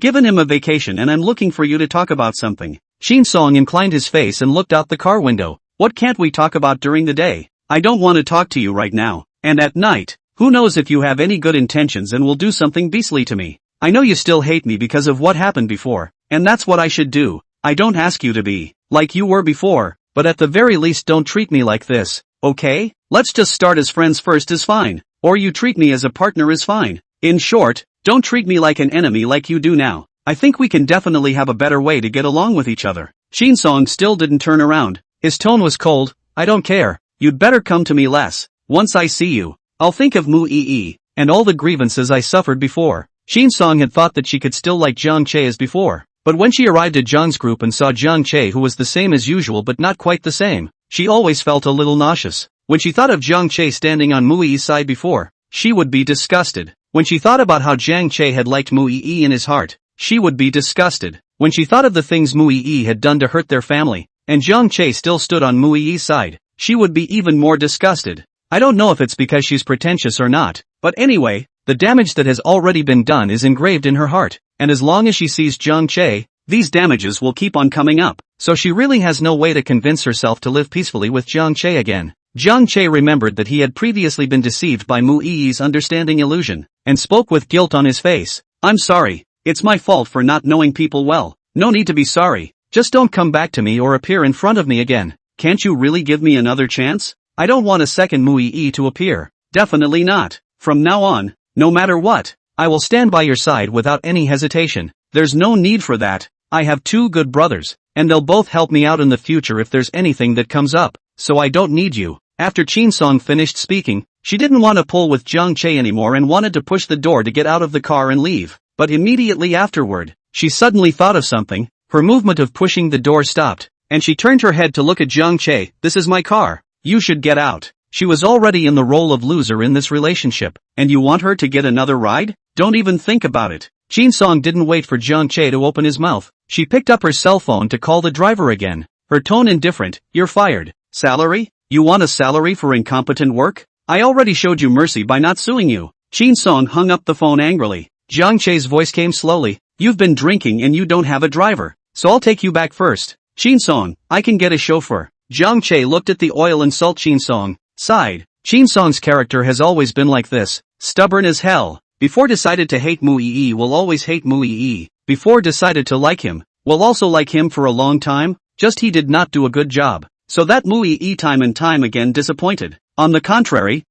given him a vacation and I'm looking for you to talk about something." Qin Song inclined his face and looked out the car window. "What can't we talk about during the day? I don't want to talk to you right now. And at night, who knows if you have any good intentions and will do something beastly to me. I know you still hate me because of what happened before, and that's what I should do. I don't ask you to be like you were before, but at the very least don't treat me like this, okay? Let's just start as friends first is fine, or you treat me as a partner is fine. In short, don't treat me like an enemy like you do now. I think we can definitely have a better way to get along with each other." Qin Song still didn't turn around. His tone was cold. "I don't care. You'd better come to me less. Once I see you, I'll think of Mu Yi and all the grievances I suffered before." Qin Song had thought that she could still like Jiang Che as before, but when she arrived at Jiang's group and saw Jiang Che who was the same as usual but not quite the same, she always felt a little nauseous. When she thought of Jiang Che standing on Mu Yi's side before, she would be disgusted. When she thought about how Jiang Che had liked Mu Yi in his heart, she would be disgusted. When she thought of the things Mu Yi had done to hurt their family, and Jiang Che still stood on Mu Yi's side, she would be even more disgusted. I don't know if it's because she's pretentious or not, but anyway, the damage that has already been done is engraved in her heart, and as long as she sees Jiang Che, these damages will keep on coming up, so she really has no way to convince herself to live peacefully with Jiang Che again. Jiang Che remembered that he had previously been deceived by Mu Yi's understanding illusion, and spoke with guilt on his face. "I'm sorry. It's my fault for not knowing people well." "No need to be sorry. Just don't come back to me or appear in front of me again." "Can't you really give me another chance? I don't want a second Mu Yi to appear." "Definitely not. From now on, no matter what, I will stand by your side without any hesitation." "There's no need for that. I have 2 good brothers, and they'll both help me out in the future if there's anything that comes up, so I don't need you. After Chin Song finished speaking, she didn't want to pull with Jung Chae anymore and wanted to push the door to get out of the car and leave, but immediately afterward, she suddenly thought of something. Her movement of pushing the door stopped, and she turned her head to look at Jung Chae. This is my car. You should get out. She was already in the role of loser in this relationship, and you want her to get another ride? Don't even think about it. Chin Song didn't wait for Jung Chae to open his mouth. She picked up her cell phone to call the driver again. Her tone indifferent. You're fired. Salary? You want a salary for incompetent work? I already showed you mercy by not suing you. Chin Song hung up the phone angrily. Jung Chae's voice came slowly. You've been drinking and you don't have a driver, so I'll take you back first. Chin Song, I can get a chauffeur. Jung Chae looked at the oil and salt. Chin Song sighed. Chin Song's character has always been like this, stubborn as hell. Before decided to hate Muii will always hate Muii. Before decided to like him, will also like him for a long time, just he did not do a good job. So that Muii time and time again disappointed. On the contrary,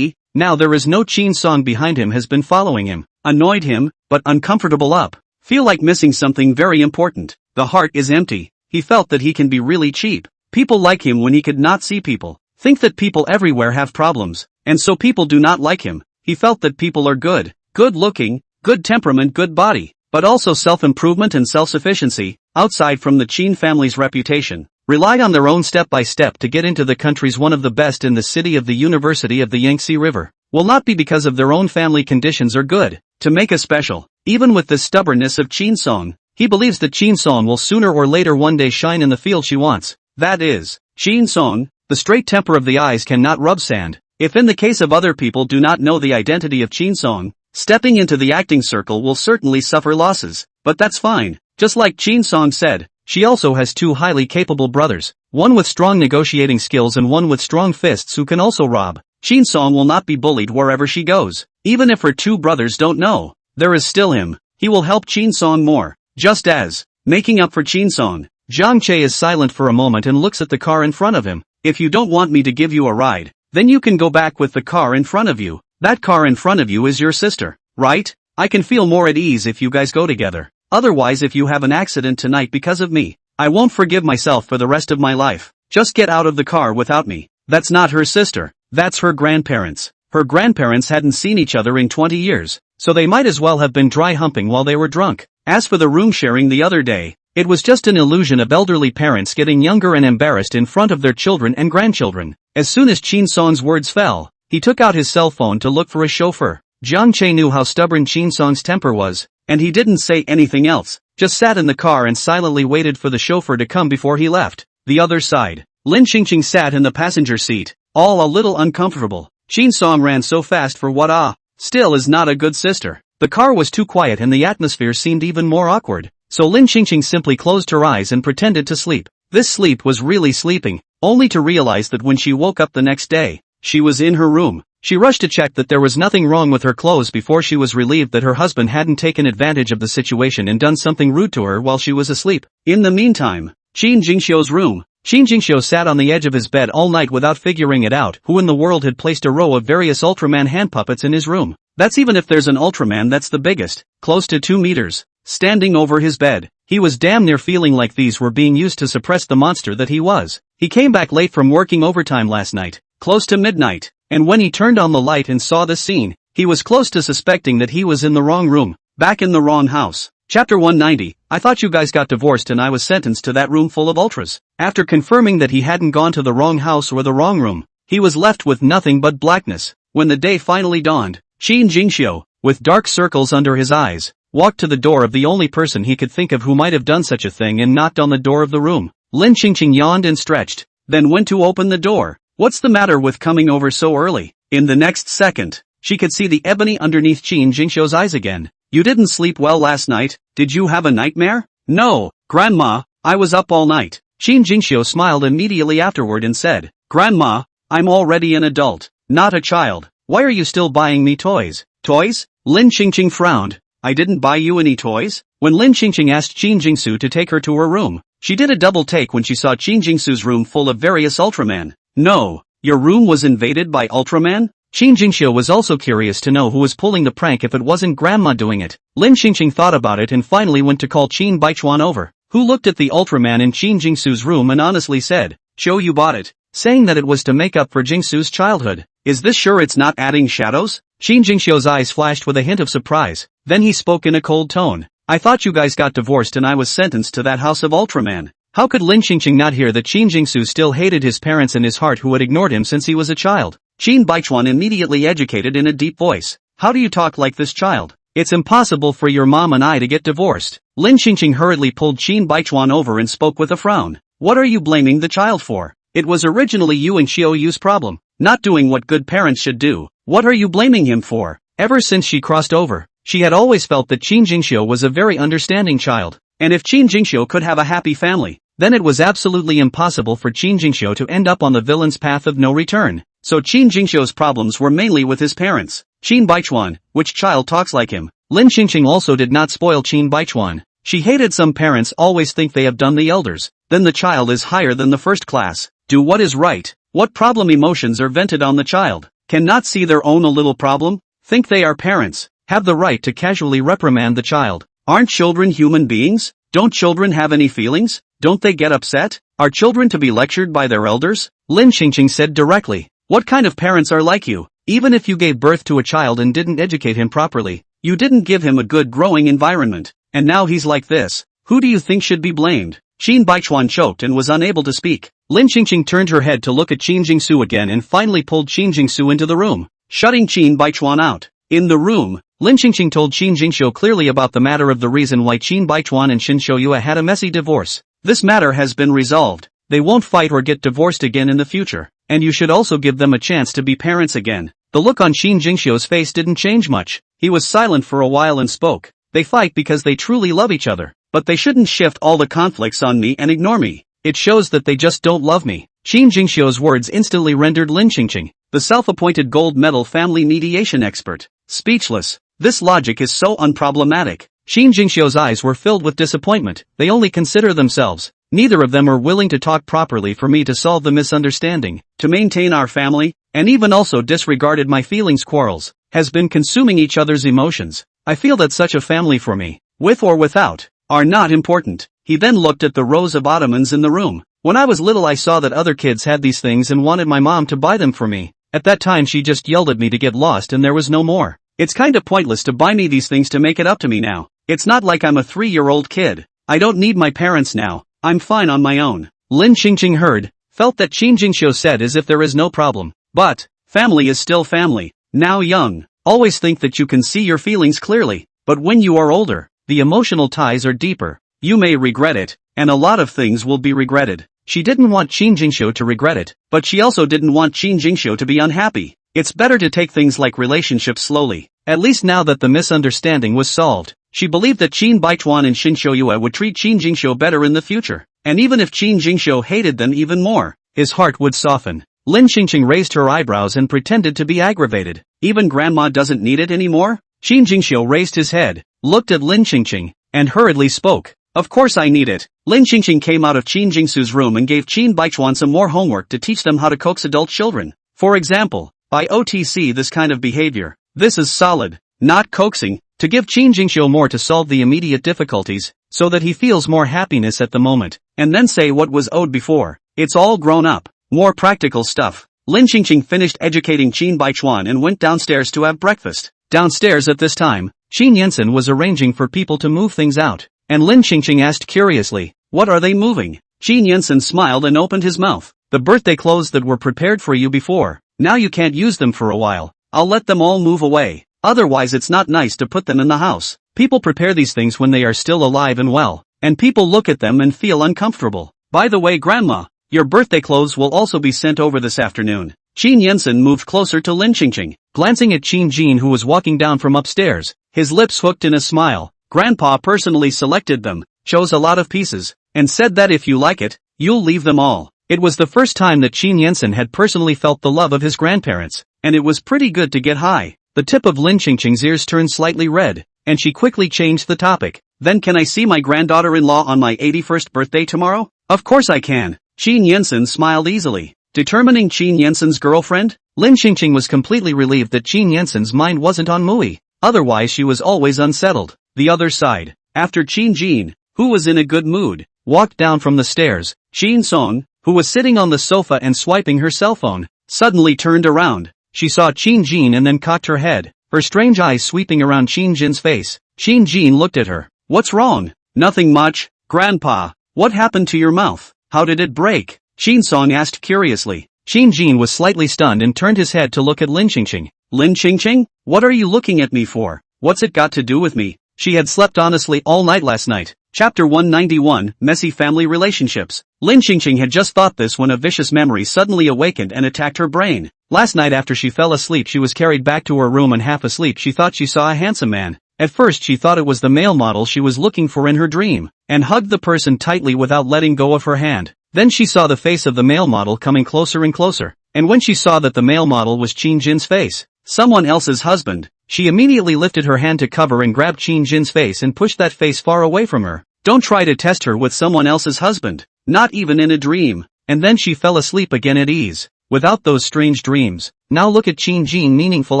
now there is no Chin Song behind him has been following him, annoyed him, but uncomfortable up. Feel like missing something very important. The heart is empty. He felt that he can be really cheap. People like him when he could not see people. Think that people everywhere have problems, and so people do not like him. He felt that people are good looking, good temperament, good body, but also self-improvement and self-sufficiency, outside from the Chin family's reputation. Relied on their own step by step to get into the country's one of the best in the city of the University of the Yangtze River. Will not be because of their own family conditions are good, to make a special. Even with the stubbornness of Chin Song, he believes that Chin Song will sooner or later one day shine in the field she wants. That is, Chin Song, the straight temper of the eyes cannot rub sand. If in the case of other people do not know the identity of Chin Song, stepping into the acting circle will certainly suffer losses. But that's fine. Just like Chin Song said, she also has 2 highly capable brothers, one with strong negotiating skills and one with strong fists who can also rob. Chin Song will not be bullied wherever she goes. Even if her 2 brothers don't know, there is still him. He will help Chin Song more. Just as, making up for Chin Song, Jung Chae is silent for a moment and looks at the car in front of him. If you don't want me to give you a ride, then you can go back with the car in front of you. That car in front of you is your sister, right? I can feel more at ease if you guys go together. Otherwise, if you have an accident tonight because of me, I won't forgive myself for the rest of my life. Just get out of the car without me. That's not her sister. That's her grandparents. Her grandparents hadn't seen each other in 20 years, so they might as well have been dry humping while they were drunk. As for the room sharing the other day, it was just an illusion of elderly parents getting younger and embarrassed in front of their children and grandchildren. As soon as Chin Song's words fell, he took out his cell phone to look for a chauffeur. Jung Chae knew how stubborn Chin Song's temper was, and he didn't say anything else, just sat in the car and silently waited for the chauffeur to come before he left. The other side, Lin Qingqing sat in the passenger seat, all a little uncomfortable. Chin Song ran so fast for what still is not a good sister. The car was too quiet and the atmosphere seemed even more awkward, so Lin Qingqing simply closed her eyes and pretended to sleep. This sleep was really sleeping, only to realize that when she woke up the next day, she was in her room. She rushed to check that there was nothing wrong with her clothes before she was relieved that her husband hadn't taken advantage of the situation and done something rude to her while she was asleep. In the meantime, Qin Jingxiu's room. Qin Jingxiu sat on the edge of his bed all night without figuring it out who in the world had placed a row of various Ultraman hand puppets in his room. That's even if there's an Ultraman that's the biggest, close to 2 meters, standing over his bed. He was damn near feeling like these were being used to suppress the monster that he was. He came back late from working overtime last night, close to midnight, and when he turned on the light and saw the scene, he was close to suspecting that he was in the wrong room, back in the wrong house. Chapter 190, I thought you guys got divorced and I was sentenced to that room full of ultras. After confirming that he hadn't gone to the wrong house or the wrong room, he was left with nothing but blackness. When the day finally dawned, Qin Jingxiu, with dark circles under his eyes, walked to the door of the only person he could think of who might have done such a thing and knocked on the door of the room. Lin Qingqing yawned and stretched, then went to open the door. What's the matter with coming over so early? In the next second, she could see the ebony underneath Qin Jingxiu's eyes again. You didn't sleep well last night, did you have a nightmare? No, Grandma, I was up all night. Qin Jingxiu smiled immediately afterward and said, Grandma, I'm already an adult, not a child. Why are you still buying me toys? Toys? Lin Qingqing frowned. I didn't buy you any toys? When Lin Qingqing asked Qin Jingxiu to take her to her room, she did a double take when she saw Qin Jingxiu's room full of various Ultraman. No, your room was invaded by Ultraman? Qin Jingxiu was also curious to know who was pulling the prank if it wasn't grandma doing it. Lin Qingqing thought about it and finally went to call Qin Baichuan over, who looked at the Ultraman in Qin Jingsu's room and honestly said, "Show you bought it," saying that it was to make up for Jingsu's childhood. "Is this sure it's not adding shadows?" Qin Jingxiu's eyes flashed with a hint of surprise, then he spoke in a cold tone. "I thought you guys got divorced and I was sentenced to that house of Ultraman." How could Lin Qingqing not hear that Qin Jingsu still hated his parents in his heart who had ignored him since he was a child? Qin Baichuan immediately educated in a deep voice. "How do you talk like this, child? It's impossible for your mom and I to get divorced." Lin Qingqing hurriedly pulled Qin Baichuan over and spoke with a frown. "What are you blaming the child for? It was originally you and Xiaoyu's problem, not doing what good parents should do. What are you blaming him for?" Ever since she crossed over, she had always felt that Qin Jingxiu was a very understanding child, and if Qin Jingxiu could have a happy family, then it was absolutely impossible for Qin Jingxiu to end up on the villain's path of no return. So Qin Jingxiu's problems were mainly with his parents. Qin Baichuan, which child talks like him? Lin Qingqing also did not spoil Qin Baichuan. She hated some parents always think they have done the elders, then the child is higher than the first class. Do what is right. What problem emotions are vented on the child? Cannot see their own a little problem? Think they are parents, have the right to casually reprimand the child. Aren't children human beings? Don't children have any feelings? Don't they get upset? Are children to be lectured by their elders? Lin Qingqing said directly. What kind of parents are like you? Even if you gave birth to a child and didn't educate him properly, you didn't give him a good growing environment, and now he's like this. Who do you think should be blamed? Qin Baichuan choked and was unable to speak. Lin Qingqing turned her head to look at Qin Jingsu again and finally pulled Qin Jingsu into the room, shutting Qin Baichuan out. In the room, Lin Qingqing told Qin Jingxiu clearly about the matter of the reason why Qin Baichuan and Shin Shouyue had a messy divorce. This matter has been resolved. They won't fight or get divorced again in the future, and you should also give them a chance to be parents again. The look on Qin Jingxiu's face didn't change much. He was silent for a while and spoke. They fight because they truly love each other, but they shouldn't shift all the conflicts on me and ignore me. It shows that they just don't love me. Qin Jingxiu's words instantly rendered Lin Qingqing, the self-appointed gold medal family mediation expert, speechless. This logic is so unproblematic. Qin Jingxiu's eyes were filled with disappointment. They only consider themselves. Neither of them are willing to talk properly for me to solve the misunderstanding, to maintain our family, and even also disregarded my feelings. Quarrels has been consuming each other's emotions. I feel that such a family for me, with or without, are not important. He then looked at the rows of ottomans in the room. When I was little I saw that other kids had these things and wanted my mom to buy them for me. At that time she just yelled at me to get lost and there was no more. It's kinda pointless to buy me these things to make it up to me now. It's not like I'm a 3-year-old kid. I don't need my parents now. I'm fine on my own. Lin Qingqing heard, felt that Qin Jingxiu said as if there is no problem. But, family is still family. Now young, always think that you can see your feelings clearly. But when you are older, the emotional ties are deeper. You may regret it, and a lot of things will be regretted. She didn't want Qin Jingxiu to regret it, but she also didn't want Qin Jingxiu to be unhappy. It's better to take things like relationships slowly. At least now that the misunderstanding was solved, she believed that Qin Baichuan and Shin Shouyue would treat Qin Jingxiu better in the future. And even if Qin Jingxiu hated them even more, his heart would soften. Lin Qingqing raised her eyebrows and pretended to be aggravated. Even grandma doesn't need it anymore? Qin Jingxiu raised his head, looked at Lin Qingqing, and hurriedly spoke. Of course I need it. Lin Qingqing came out of Qin Jingsu's room and gave Qin Baichuan some more homework to teach them how to coax adult children. For example, by OTC this kind of behavior. This is solid, not coaxing, to give Qin Jingxiu more to solve the immediate difficulties, so that he feels more happiness at the moment, and then say what was owed before. It's all grown up. More practical stuff. Lin Qingqing finished educating Qin Baichuan and went downstairs to have breakfast. Downstairs at this time, Qin Yensen was arranging for people to move things out, and Lin Qingqing asked curiously, what are they moving? Qin Yensen smiled and opened his mouth. The birthday clothes that were prepared for you before. Now you can't use them for a while. I'll let them all move away. Otherwise it's not nice to put them in the house. People prepare these things when they are still alive and well, and people look at them and feel uncomfortable. By the way, Grandma, your birthday clothes will also be sent over this afternoon. Qin Yensen moved closer to Lin Qingqing, glancing at Qin Jin who was walking down from upstairs, his lips hooked in a smile. Grandpa personally selected them, chose a lot of pieces, and said that if you like it, you'll leave them all. It was the first time that Qin Yensen had personally felt the love of his grandparents, and it was pretty good to get high. The tip of Lin Qingqing's ears turned slightly red, and she quickly changed the topic. Then can I see my granddaughter-in-law on my 81st birthday tomorrow? Of course I can. Qin Yensen smiled easily. Determining Qin Yensen's girlfriend? Lin Qingqing was completely relieved that Qin Yensen's mind wasn't on Mui. Otherwise she was always unsettled. The other side. After Qin Jin, who was in a good mood, walked down from the stairs, Qin Song, who was sitting on the sofa and swiping her cell phone, suddenly turned around. She saw Qin Jin and then cocked her head, her strange eyes sweeping around Qin Jin's face. Qin Jin looked at her. What's wrong? Nothing much, Grandpa. What happened to your mouth? How did it break? Qin Song asked curiously. Qin Jin was slightly stunned and turned his head to look at Lin Qingqing. Lin Qingqing? What are you looking at me for? What's it got to do with me? She had slept honestly all night last night. Chapter 191, Messy Family Relationships. Lin Qingqing had just thought this when a vicious memory suddenly awakened and attacked her brain. Last night after she fell asleep she was carried back to her room and half asleep she thought she saw a handsome man. At first she thought it was the male model she was looking for in her dream, and hugged the person tightly without letting go of her hand. Then she saw the face of the male model coming closer and closer, and when she saw that the male model was Qin Jin's face, someone else's husband, she immediately lifted her hand to cover and grabbed Qin Jin's face and pushed that face far away from her. Don't try to test her with someone else's husband, not even in a dream. And then she fell asleep again at ease, without those strange dreams. Now look at Qin Jin meaningful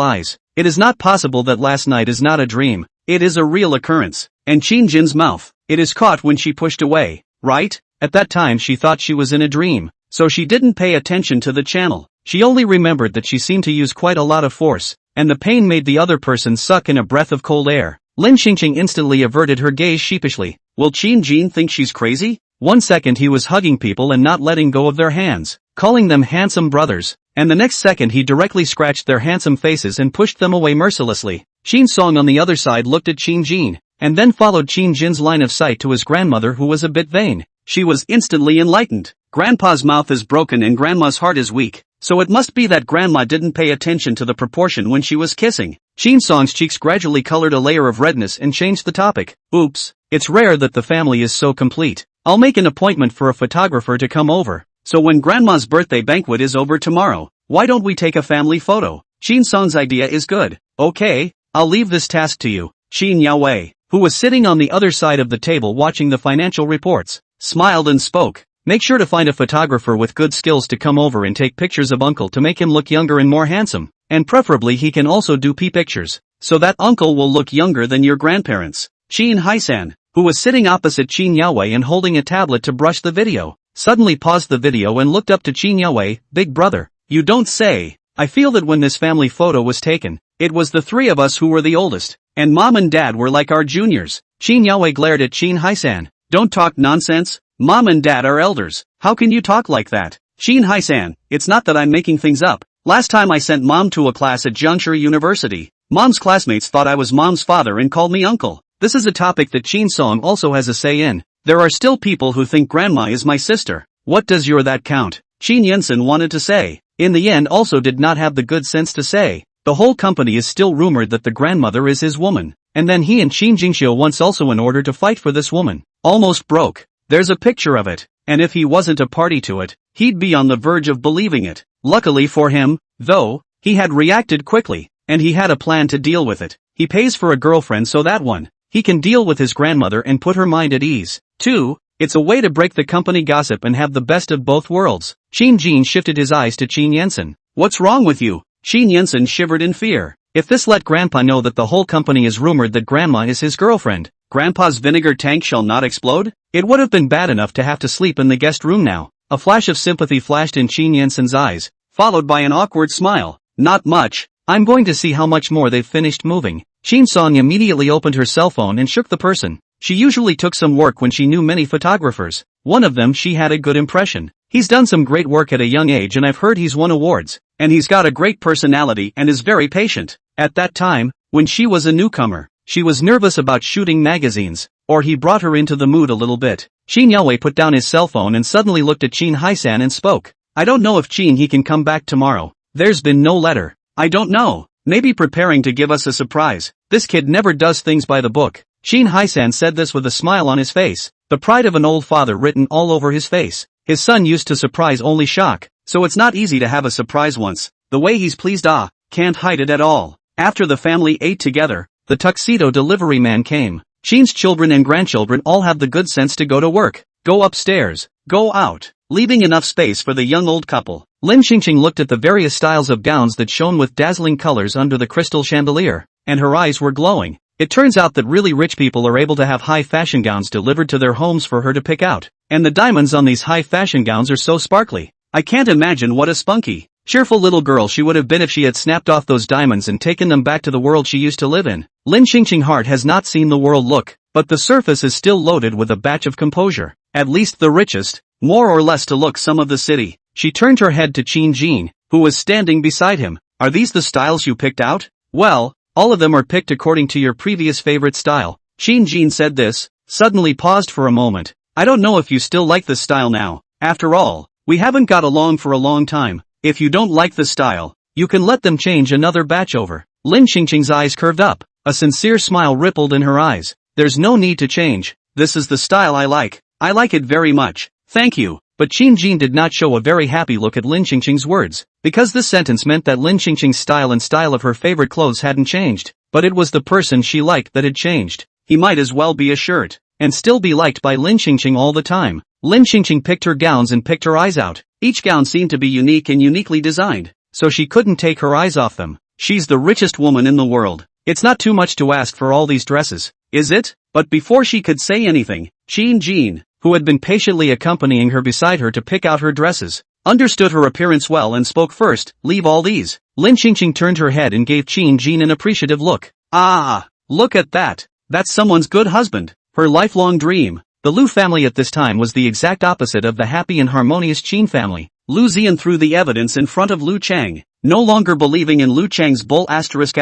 eyes. It is not possible that last night is not a dream, it is a real occurrence. And Qin Jin's mouth, it is caught when she pushed away, right? At that time she thought she was in a dream, so she didn't pay attention to the channel. She only remembered that she seemed to use quite a lot of force, and the pain made the other person suck in a breath of cold air. Lin Qingqing instantly averted her gaze sheepishly. Will Qin Jin think she's crazy? 1 second he was hugging people and not letting go of their hands, calling them handsome brothers, and the next second he directly scratched their handsome faces and pushed them away mercilessly. Qin Song on the other side looked at Qin Jin, and then followed Qin Jin's line of sight to his grandmother who was a bit vain. She was instantly enlightened. Grandpa's mouth is broken and Grandma's heart is weak, so it must be that Grandma didn't pay attention to the proportion when she was kissing. Qin Song's cheeks gradually colored a layer of redness and changed the topic. Oops, it's rare that the family is so complete. I'll make an appointment for a photographer to come over, so when Grandma's birthday banquet is over tomorrow, why don't we take a family photo? Qin Song's idea is good. Okay, I'll leave this task to you. Qin Yaowei, who was sitting on the other side of the table watching the financial reports, smiled and spoke. Make sure to find a photographer with good skills to come over and take pictures of Uncle to make him look younger and more handsome, and preferably he can also do pictures, so that Uncle will look younger than your grandparents. Qin Haisan, who was sitting opposite Qin Yaowei and holding a tablet to brush the video, suddenly paused the video and looked up to Qin Yaowei. Big brother, you don't say. I feel that when this family photo was taken, it was the three of us who were the oldest, and Mom and Dad were like our juniors. Qin Yaowei glared at Qin Haisan. Don't talk nonsense. Mom and Dad are elders. How can you talk like that? Qin Haisan, it's not that I'm making things up. Last time I sent Mom to a class at Jiangshi University, Mom's classmates thought I was Mom's father and called me uncle. This is a topic that Qin Song also has a say in. There are still people who think Grandma is my sister. What does your that count? Qin Yensen wanted to say. In the end also did not have the good sense to say. The whole company is still rumored that the grandmother is his woman. And then he and Qin Jingxiu once also in order to fight for this woman. Almost broke. There's a picture of it, and if he wasn't a party to it, he'd be on the verge of believing it. Luckily for him, though, he had reacted quickly, and he had a plan to deal with it. He pays for a girlfriend so that he can deal with his grandmother and put her mind at ease. 2. It's a way to break the company gossip and have the best of both worlds. Qin Jin shifted his eyes to Qin Yensen. What's wrong with you? Qin Yensen shivered in fear. If this let Grandpa know that the whole company is rumored that Grandma is his girlfriend, Grandpa's vinegar tank shall not explode? It would have been bad enough to have to sleep in the guest room now. A flash of sympathy flashed in Qin Yensen's eyes, followed by an awkward smile. Not much. I'm going to see how much more they've finished moving. Qin Song immediately opened her cell phone and shook the person. She usually took some work when she knew many photographers. One of them she had a good impression. He's done some great work at a young age and I've heard he's won awards. And he's got a great personality and is very patient. At that time, when she was a newcomer, she was nervous about shooting magazines, or he brought her into the mood a little bit. Qin Yaowei put down his cell phone and suddenly looked at Qin Haisan and spoke. I don't know if Qin he can come back tomorrow. There's been no letter. I don't know. Maybe preparing to give us a surprise. This kid never does things by the book. Qin Haisan said this with a smile on his face, the pride of an old father written all over his face. His son used to surprise only shock, so it's not easy to have a surprise once. The way he's pleased can't hide it at all. After the family ate together, the tuxedo delivery man came. Qin's children and grandchildren all have the good sense to go to work, go upstairs, go out, leaving enough space for the young old couple. Lin Xingqing looked at the various styles of gowns that shone with dazzling colors under the crystal chandelier, and her eyes were glowing. It turns out that really rich people are able to have high fashion gowns delivered to their homes for her to pick out, and the diamonds on these high fashion gowns are so sparkly. I can't imagine what a spunky, cheerful little girl she would have been if she had snapped off those diamonds and taken them back to the world she used to live in. Lin Xingqing's heart has not seen the world look, but the surface is still loaded with a batch of composure. At least the richest, more or less to look some of the city. She turned her head to Qin Jin, who was standing beside him. Are these the styles you picked out? Well, all of them are picked according to your previous favorite style. Qin Jin said this, suddenly paused for a moment. I don't know if you still like this style now. After all, we haven't got along for a long time. If you don't like the style, you can let them change another batch over. Lin Xingqing's eyes curved up. A sincere smile rippled in her eyes. There's no need to change. This is the style I like. I like it very much. Thank you. But Qin Jin did not show a very happy look at Lin Xingqing's words, because this sentence meant that Lin Xingqing's style and style of her favorite clothes hadn't changed, but it was the person she liked that had changed. He might as well be a shirt, and still be liked by Lin Xingqing all the time. Lin Xingqing picked her gowns and picked her eyes out. Each gown seemed to be unique and uniquely designed, so she couldn't take her eyes off them. She's the richest woman in the world. It's not too much to ask for all these dresses, is it? But before she could say anything, Qin Jin, who had been patiently accompanying her beside her to pick out her dresses, understood her appearance well and spoke first. Leave all these. Lin Xingqing turned her head and gave Qin Jin an appreciative look. Ah, look at that. That's someone's good husband. Her lifelong dream. The Lu family at this time was the exact opposite of the happy and harmonious Qin family. Lu Ziyan threw the evidence in front of Lu Chang, no longer believing in Lu Chang's bull asterisk.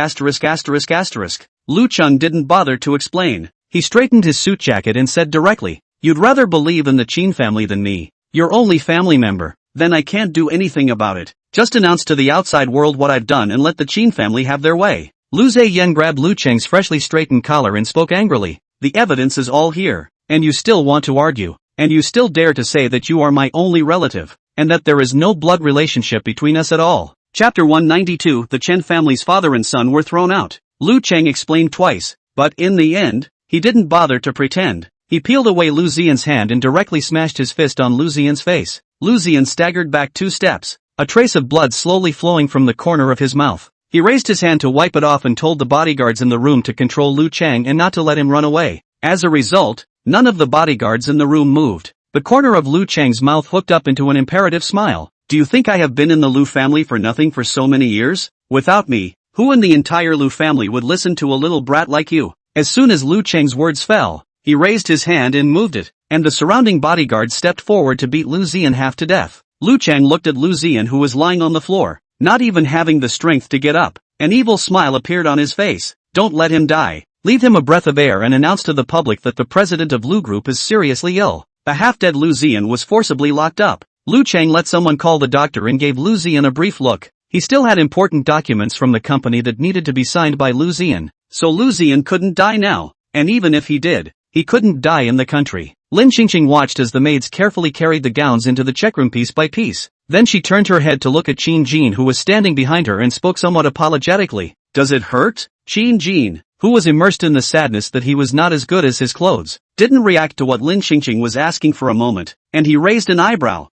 Lu Chang didn't bother to explain. He straightened his suit jacket and said directly, you'd rather believe in the Qin family than me. You're only family member. Then I can't do anything about it. Just announce to the outside world what I've done and let the Qin family have their way. Lu Ziyan grabbed Lu Chang's freshly straightened collar and spoke angrily. The evidence is all here, and you still want to argue, and you still dare to say that you are my only relative, and that there is no blood relationship between us at all. Chapter 192. The Chen family's father and son were thrown out. Lu Chang explained twice, but in the end, he didn't bother to pretend. He peeled away Lu Ziyan's hand and directly smashed his fist on Lu Ziyan's face. Lu Ziyan staggered back 2 steps, a trace of blood slowly flowing from the corner of his mouth. He raised his hand to wipe it off and told the bodyguards in the room to control Lu Chang and not to let him run away. As a result, none of the bodyguards in the room moved. The corner of Lu Chang's mouth hooked up into an imperative smile. Do you think I have been in the Lu family for nothing for so many years? Without me, who in the entire Lu family would listen to a little brat like you? As soon as Lu Chang's words fell, he raised his hand and moved it, and the surrounding bodyguards stepped forward to beat Lu Ziyan half to death. Lu Chang looked at Lu Ziyan, who was lying on the floor, not even having the strength to get up. An evil smile appeared on his face. Don't let him die. Leave him a breath of air and announce to the public that the president of Lu Group is seriously ill. The half-dead Lu Ziyan was forcibly locked up. Lu Chang let someone call the doctor and gave Lu Ziyan a brief look. He still had important documents from the company that needed to be signed by Lu Ziyan, so Lu Ziyan couldn't die now, and even if he did, he couldn't die in the country. Lin Xingqing watched as the maids carefully carried the gowns into the checkroom piece by piece. Then she turned her head to look at Qin Jin, who was standing behind her, and spoke somewhat apologetically. Does it hurt? Qin Jin, who was immersed in the sadness that he was not as good as his clothes, didn't react to what Lin Xingqing was asking for a moment, and he raised an eyebrow.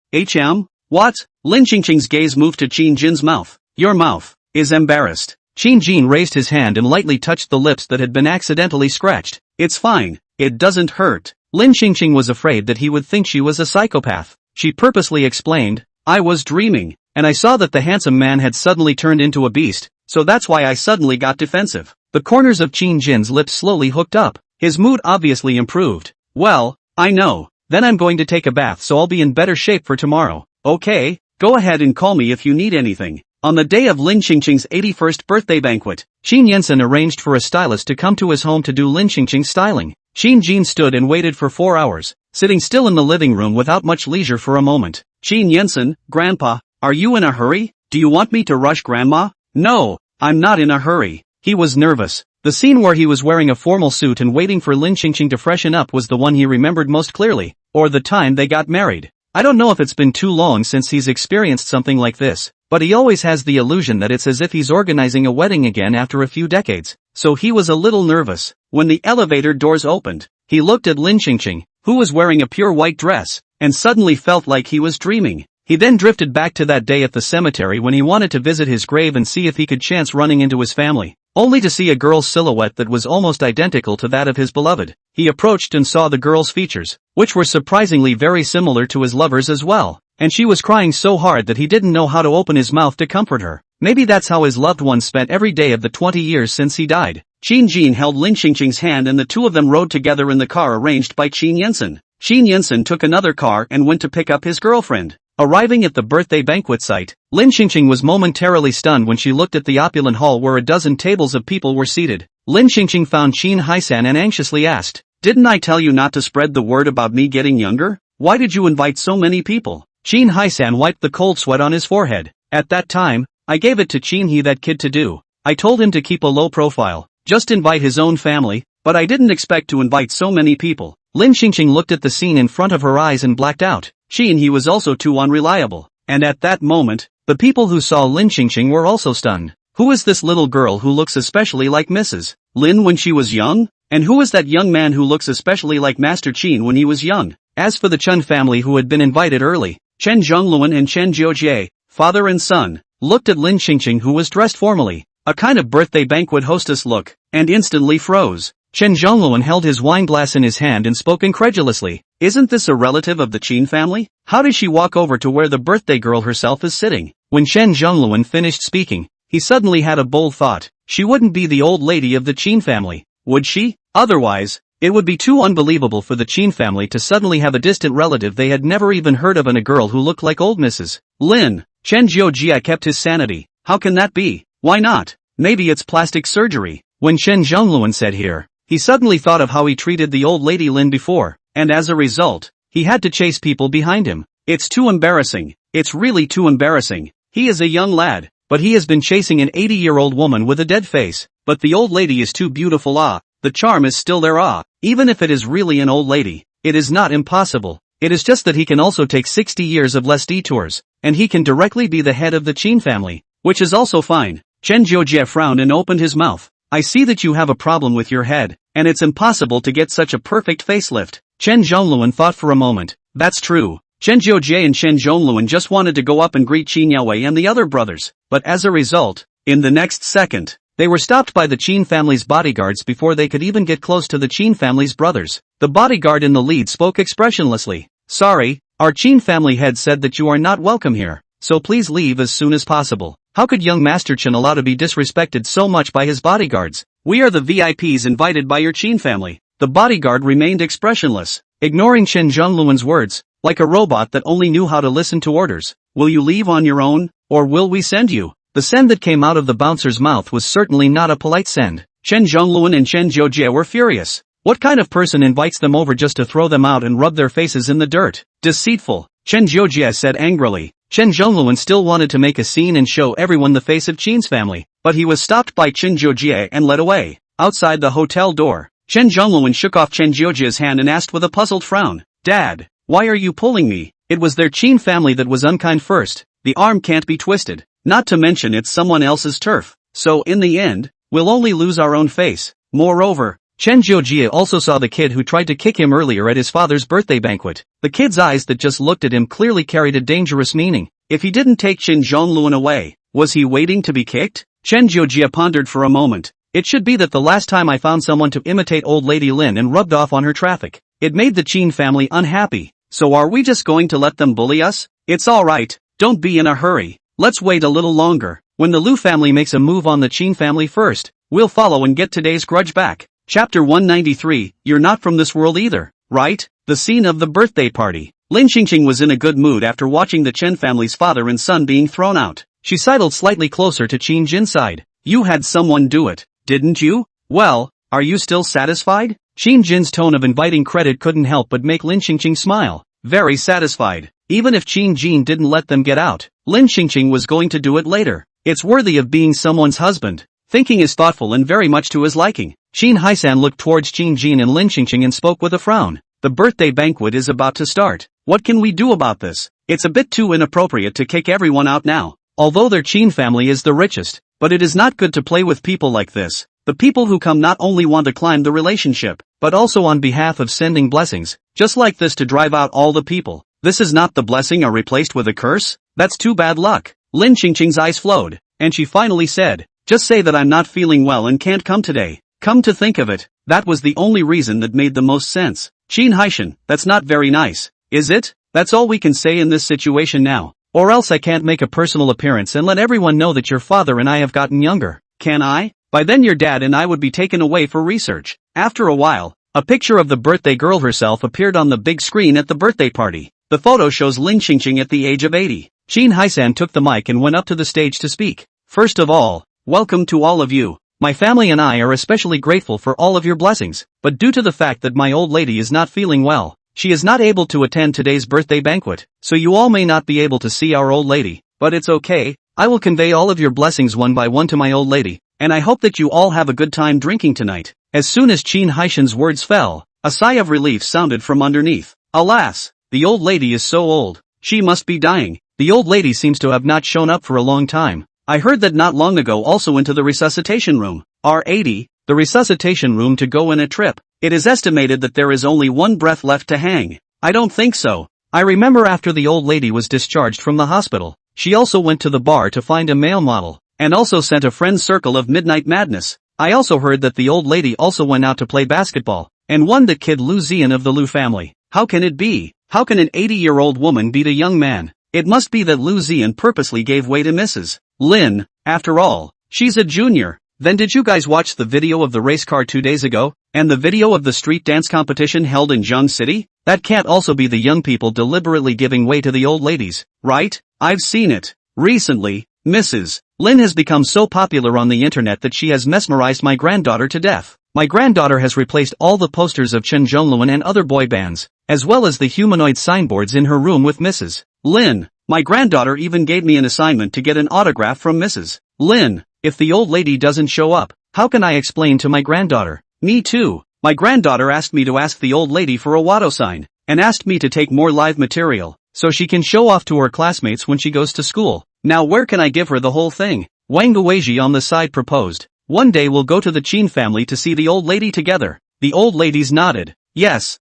What? Lin Xingqing's gaze moved to Qin Jin's mouth. Your mouth is embarrassed. Qin Jin raised his hand and lightly touched the lips that had been accidentally scratched. It's fine. It doesn't hurt. Lin Xingqing was afraid that he would think she was a psychopath. She purposely explained, I was dreaming, and I saw that the handsome man had suddenly turned into a beast, so that's why I suddenly got defensive. The corners of Qin Jin's lips slowly hooked up. His mood obviously improved. Well, I know. Then I'm going to take a bath so I'll be in better shape for tomorrow. Okay, go ahead and call me if you need anything. On the day of Lin Xingqing's 81st birthday banquet, Qin Yensen arranged for a stylist to come to his home to do Lin Xingqing's styling. Qin Jin stood and waited for 4 hours, sitting still in the living room without much leisure for a moment. Qin Yensen, Grandpa, are you in a hurry? Do you want me to rush Grandma? No, I'm not in a hurry. He was nervous. The scene where he was wearing a formal suit and waiting for Lin Xingqing to freshen up was the one he remembered most clearly, or the time they got married. I don't know if it's been too long since he's experienced something like this, but he always has the illusion that it's as if he's organizing a wedding again after a few decades, so he was a little nervous. When the elevator doors opened, He looked at Lin Qingqing, who was wearing a pure white dress, and suddenly felt like he was dreaming. He then drifted back to that day at the cemetery when he wanted to visit his grave and see if he could chance running into his family, only to see a girl's silhouette that was almost identical to that of his beloved. He approached and saw the girl's features, which were surprisingly very similar to his lover's as well, and she was crying so hard that he didn't know how to open his mouth to comfort her. Maybe that's how his loved one spent every day of the 20 years since he died. Qin Jin held Lin Qingqing's hand and the two of them rode together in the car arranged by Qin Yinsen. Qin Yinsen took another car and went to pick up his girlfriend. Arriving at the birthday banquet site, Lin Qingqing was momentarily stunned when she looked at the opulent hall where a dozen tables of people were seated. Lin Qingqing found Qin Haisan and anxiously asked, "Didn't I tell you not to spread the word about me getting younger? Why did you invite so many people?" Qin Haisan wiped the cold sweat on his forehead. "At that time, I gave it to Qin He, that kid, to do. I told him to keep a low profile, just invite his own family, but I didn't expect to invite so many people." Lin Qingqing looked at the scene in front of her eyes and blacked out. Qin He was also too unreliable. And at that moment, the people who saw Lin Qingqing were also stunned. Who is this little girl who looks especially like Mrs. Lin when she was young? And who is that young man who looks especially like Master Qin when he was young? As for the Chen family who had been invited early, Chen Zhongluan and Chen Jiujie, father and son, looked at Lin Qingqing, who was dressed formally, a kind of birthday banquet hostess look, and instantly froze. Chen Zhongluan held his wine glass in his hand and spoke incredulously. "Isn't this a relative of the Qin family? How did she walk over to where the birthday girl herself is sitting?" When Chen Zhongluan finished speaking, he suddenly had a bold thought. She wouldn't be the old lady of the Qin family, would she? Otherwise, it would be too unbelievable for the Qin family to suddenly have a distant relative they had never even heard of and a girl who looked like old Mrs. Lin. Chen Jiujie kept his sanity. How can that be? Why not? Maybe it's plastic surgery. When Chen Zhongluan said here, he suddenly thought of how he treated the old lady Lin before, and as a result, he had to chase people behind him. It's too embarrassing. It's really too embarrassing. He is a young lad, but he has been chasing an 80-year-old woman with a dead face. But the old lady is too beautiful. The charm is still there. Even if it is really an old lady, it is not impossible. It is just that he can also take 60 years of less detours, and he can directly be the head of the Qin family, which is also fine. Chen Jiujie frowned and opened his mouth. "I see that you have a problem with your head, and it's impossible to get such a perfect facelift." Chen Zhongluan thought for a moment. That's true. Chen Jiujie and Chen Zhongluan just wanted to go up and greet Qin Yaowei and the other brothers, but as a result, in the next second, they were stopped by the Qin family's bodyguards before they could even get close to the Qin family's brothers. The bodyguard in the lead spoke expressionlessly. "Sorry, our Qin family head said that you are not welcome here, so please leave as soon as possible." How could young Master Chen allow to be disrespected so much by his bodyguards? "We are the VIPs invited by your Qin family." The bodyguard remained expressionless, ignoring Chen Zhongluan's words, like a robot that only knew how to listen to orders. "Will you leave on your own, or will we send you?" The send that came out of the bouncer's mouth was certainly not a polite send. Chen Zhongluan and Chen Jiujie were furious. What kind of person invites them over just to throw them out and rub their faces in the dirt? Deceitful, Chen Jiujie said angrily. Chen Zhongluan still wanted to make a scene and show everyone the face of Qin's family, but he was stopped by Chen Jiujie and led away. Outside the hotel door, Chen Zhongluan shook off Chen Jiujie's hand and asked with a puzzled frown, "Dad, why are you pulling me? It was their Qin family that was unkind first. The arm can't be twisted, not to mention it's someone else's turf. So in the end, we'll only lose our own face." Moreover, Chen Jiujie also saw the kid who tried to kick him earlier at his father's birthday banquet. The kid's eyes that just looked at him clearly carried a dangerous meaning. If he didn't take Chen Zhongluan away, was he waiting to be kicked? Chen Jiujie pondered for a moment. It should be that the last time I found someone to imitate old lady Lin and rubbed off on her traffic, it made the Qin family unhappy. So are we just going to let them bully us? It's alright, don't be in a hurry. Let's wait a little longer. When the Lu family makes a move on the Qin family first, we'll follow and get today's grudge back. Chapter 193, You're not from this world either, right? The scene of the birthday party. Lin Qingqing was in a good mood after watching the Chen family's father and son being thrown out. She sidled slightly closer to Qin Jin's side. "You had someone do it, didn't you? Well, are you still satisfied?" Qin Jin's tone of inviting credit couldn't help but make Lin Qingqing smile. Very satisfied. Even if Qin Jin didn't let them get out, Lin Qingqing was going to do it later. It's worthy of being someone's husband. Thinking is thoughtful and very much to his liking. Qin Haisan looked towards Qin Jin and Lin Qingqing and spoke with a frown. "The birthday banquet is about to start. What can we do about this? It's a bit too inappropriate to kick everyone out now. Although their Qin family is the richest, but it is not good to play with people like this. The people who come not only want to climb the relationship, but also on behalf of sending blessings, just like this to drive out all the people. This is not the blessing are replaced with a curse? That's too bad luck. Lin Qingqing's eyes flowed, and she finally said, just say that I'm not feeling well and can't come today. Come to think of it, that was the only reason that made the most sense. Qin Haishan, that's not very nice, is it? That's all we can say in this situation now. Or else I can't make a personal appearance and let everyone know that your father and I have gotten younger, can I? By then your dad and I would be taken away for research. After a while, a picture of the birthday girl herself appeared on the big screen at the birthday party. The photo shows Lin Qingqing at the age of 80. Qin Haishan took the mic and went up to the stage to speak. First of all, welcome to all of you. My family and I are especially grateful for all of your blessings, but due to the fact that my old lady is not feeling well, she is not able to attend today's birthday banquet, so you all may not be able to see our old lady, but it's okay, I will convey all of your blessings one by one to my old lady, and I hope that you all have a good time drinking tonight. As soon as Qin Haishan's words fell, a sigh of relief sounded from underneath. Alas, the old lady is so old, she must be dying. The old lady seems to have not shown up for a long time. I heard that not long ago also into the resuscitation room. R80, the resuscitation room to go in a trip. It is estimated that there is only one breath left to hang. I don't think so. I remember after the old lady was discharged from the hospital, she also went to the bar to find a male model, and also sent a friend's circle of midnight madness. I also heard that the old lady also went out to play basketball, and won the kid Lu Zian of the Lu family. How can it be? How can an 80-year-old woman beat a young man? It must be that Lu Zian purposely gave way to Mrs. Lin. After all, she's a junior. Then did you guys watch the video of the race car 2 days ago? And the video of the street dance competition held in Zhang City? That can't also be the young people deliberately giving way to the old ladies, right? I've seen it. Recently, Mrs. Lin has become so popular on the internet that she has mesmerized my granddaughter to death. My granddaughter has replaced all the posters of Chen Zhongluan and other boy bands, as well as the humanoid signboards in her room with Mrs. Lin. My granddaughter even gave me an assignment to get an autograph from Mrs. Lin. If the old lady doesn't show up, how can I explain to my granddaughter? Me too. My granddaughter asked me to ask the old lady for a Watto sign, and asked me to take more live material, so she can show off to her classmates when she goes to school. Now where can I give her the whole thing? Wang Guizhi on the side proposed. One day we'll go to the Qin family to see the old lady together. The old ladies nodded. Yes,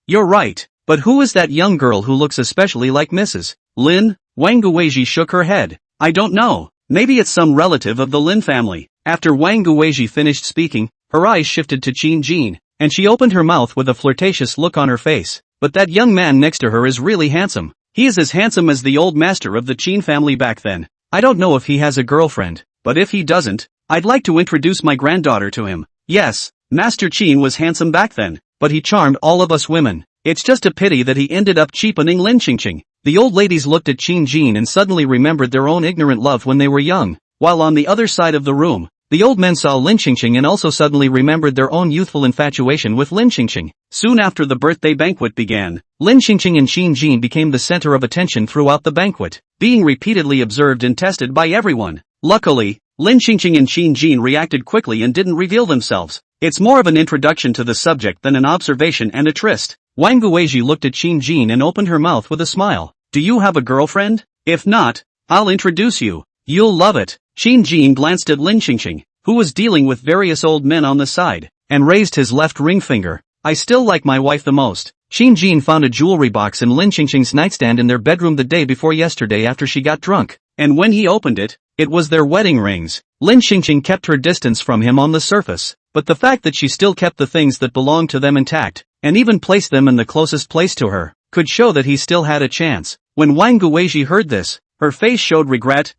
you're right. But who is that young girl who looks especially like Mrs. Lin? Wang Guizhi shook her head. I don't know. Maybe it's some relative of the Lin family. After Wang Guizhi finished speaking, her eyes shifted to Qin Jin, and she opened her mouth with a flirtatious look on her face. But that young man next to her is really handsome. He is as handsome as the old master of the Qin family back then. I don't know if he has a girlfriend, but if he doesn't, I'd like to introduce my granddaughter to him. Yes, Master Qin was handsome back then, but he charmed all of us women. It's just a pity that he ended up cheapening Lin Qingqing. The old ladies looked at Qin Jin and suddenly remembered their own ignorant love when they were young, while on the other side of the room, the old men saw Lin Qingqing and also suddenly remembered their own youthful infatuation with Lin Qingqing. Soon after the birthday banquet began, Lin Qingqing and Qin Jin became the center of attention throughout the banquet, being repeatedly observed and tested by everyone. Luckily, Lin Qingqing and Qin Jin reacted quickly and didn't reveal themselves. It's more of an introduction to the subject than an observation and a tryst. Wang Guizhi looked at Qin Jin and opened her mouth with a smile. Do you have a girlfriend? If not, I'll introduce you. You'll love it. Qin Jin glanced at Lin Qingqing, who was dealing with various old men on the side, and raised his left ring finger. I still like my wife the most. Qin Jin found a jewelry box in Lin Qingqing's nightstand in their bedroom the day before yesterday after she got drunk, and when he opened it, it was their wedding rings. Lin Qingqing kept her distance from him on the surface, but the fact that she still kept the things that belonged to them intact, and even placed them in the closest place to her, could show that he still had a chance. When Wang Guizhi heard this, her face showed regret.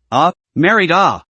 Married?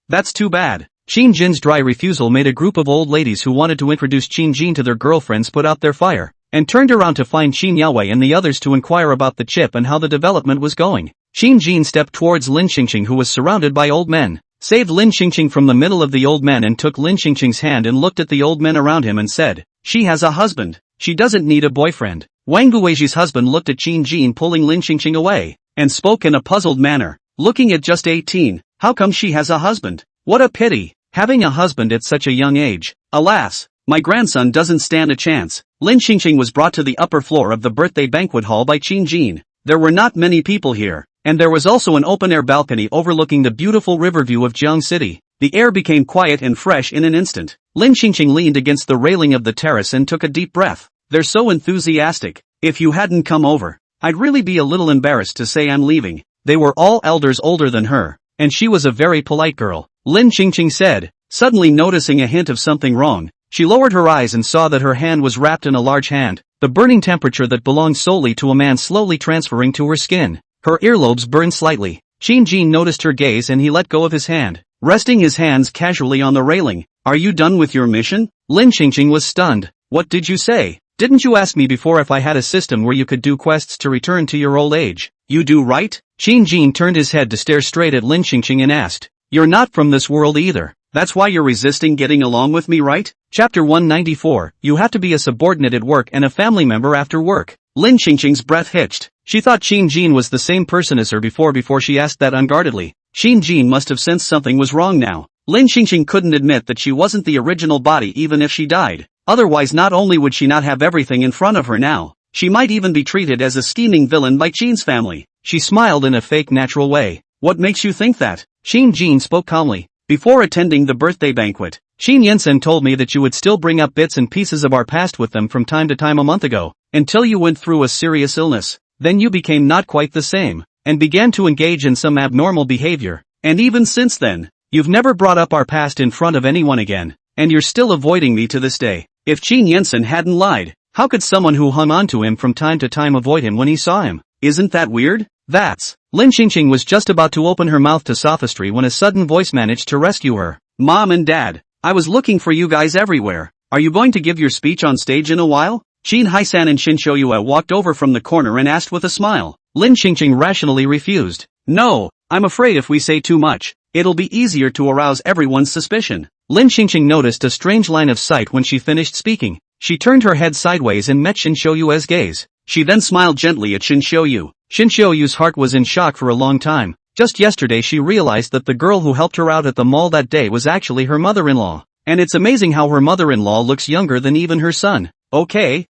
That's too bad. Qin Jin's dry refusal made a group of old ladies who wanted to introduce Qin Jin to their girlfriends put out their fire, and turned around to find Qin Yaowei and the others to inquire about the chip and how the development was going. Qin Jin stepped towards Lin Qingqing, who was surrounded by old men, saved Lin Qingqing from the middle of the old men and took Lin Qingqing's hand and looked at the old men around him and said, she has a husband. She doesn't need a boyfriend. Wang Guizhi's husband looked at Qin Jin pulling Lin Qingqing away, and spoke in a puzzled manner. Looking at just 18, how come she has a husband? What a pity, having a husband at such a young age. Alas, my grandson doesn't stand a chance. Lin Qingqing was brought to the upper floor of the birthday banquet hall by Qin Jin. There were not many people here, and there was also an open-air balcony overlooking the beautiful river view of Jiang City. The air became quiet and fresh in an instant. Lin Xingqing leaned against the railing of the terrace and took a deep breath. They're so enthusiastic. If you hadn't come over, I'd really be a little embarrassed to say I'm leaving. They were all elders older than her, and she was a very polite girl, Lin Xingqing said. Suddenly noticing a hint of something wrong, she lowered her eyes and saw that her hand was wrapped in a large hand, the burning temperature that belonged solely to a man slowly transferring to her skin. Her earlobes burned slightly. Qin Jin noticed her gaze and he let go of his hand, resting his hands casually on the railing. Are you done with your mission? Lin Xingqing was stunned. What did you say? Didn't you ask me before if I had a system where you could do quests to return to your old age? You do, right? Qin Jin turned his head to stare straight at Lin Xingqing and asked. You're not from this world either. That's why you're resisting getting along with me, right? Chapter 194, you have to be a subordinate at work and a family member after work. Lin Xingqing's breath hitched. She thought Qin Jin was the same person as her before she asked that unguardedly. Qin Jin must have sensed something was wrong now. Lin Xingqing couldn't admit that she wasn't the original body even if she died. Otherwise not only would she not have everything in front of her now, she might even be treated as a scheming villain by Qin's family. She smiled in a fake natural way. What makes you think that? Qin Jin spoke calmly. Before attending the birthday banquet, Qin Yansen told me that you would still bring up bits and pieces of our past with them from time to time a month ago, until you went through a serious illness. Then you became not quite the same, and began to engage in some abnormal behavior. And even since then, you've never brought up our past in front of anyone again, and you're still avoiding me to this day. If Qin Yansen hadn't lied, how could someone who hung on to him from time to time avoid him when he saw him? Isn't that weird? That's... Lin Xingqing was just about to open her mouth to sophistry when a sudden voice managed to rescue her. Mom and Dad, I was looking for you guys everywhere. Are you going to give your speech on stage in a while? Qin Haisan and Shin Shoyue walked over from the corner and asked with a smile. Lin Xingqing rationally refused. No, I'm afraid if we say too much, it'll be easier to arouse everyone's suspicion. Lin Xingqing noticed a strange line of sight when she finished speaking. She turned her head sideways and met Shin Shoyue's gaze. She then smiled gently at Shin Shoyu. Shin Shoyu's heart was in shock for a long time. Just yesterday she realized that the girl who helped her out at the mall that day was actually her mother-in-law. And it's amazing how her mother-in-law looks younger than even her son. Okay,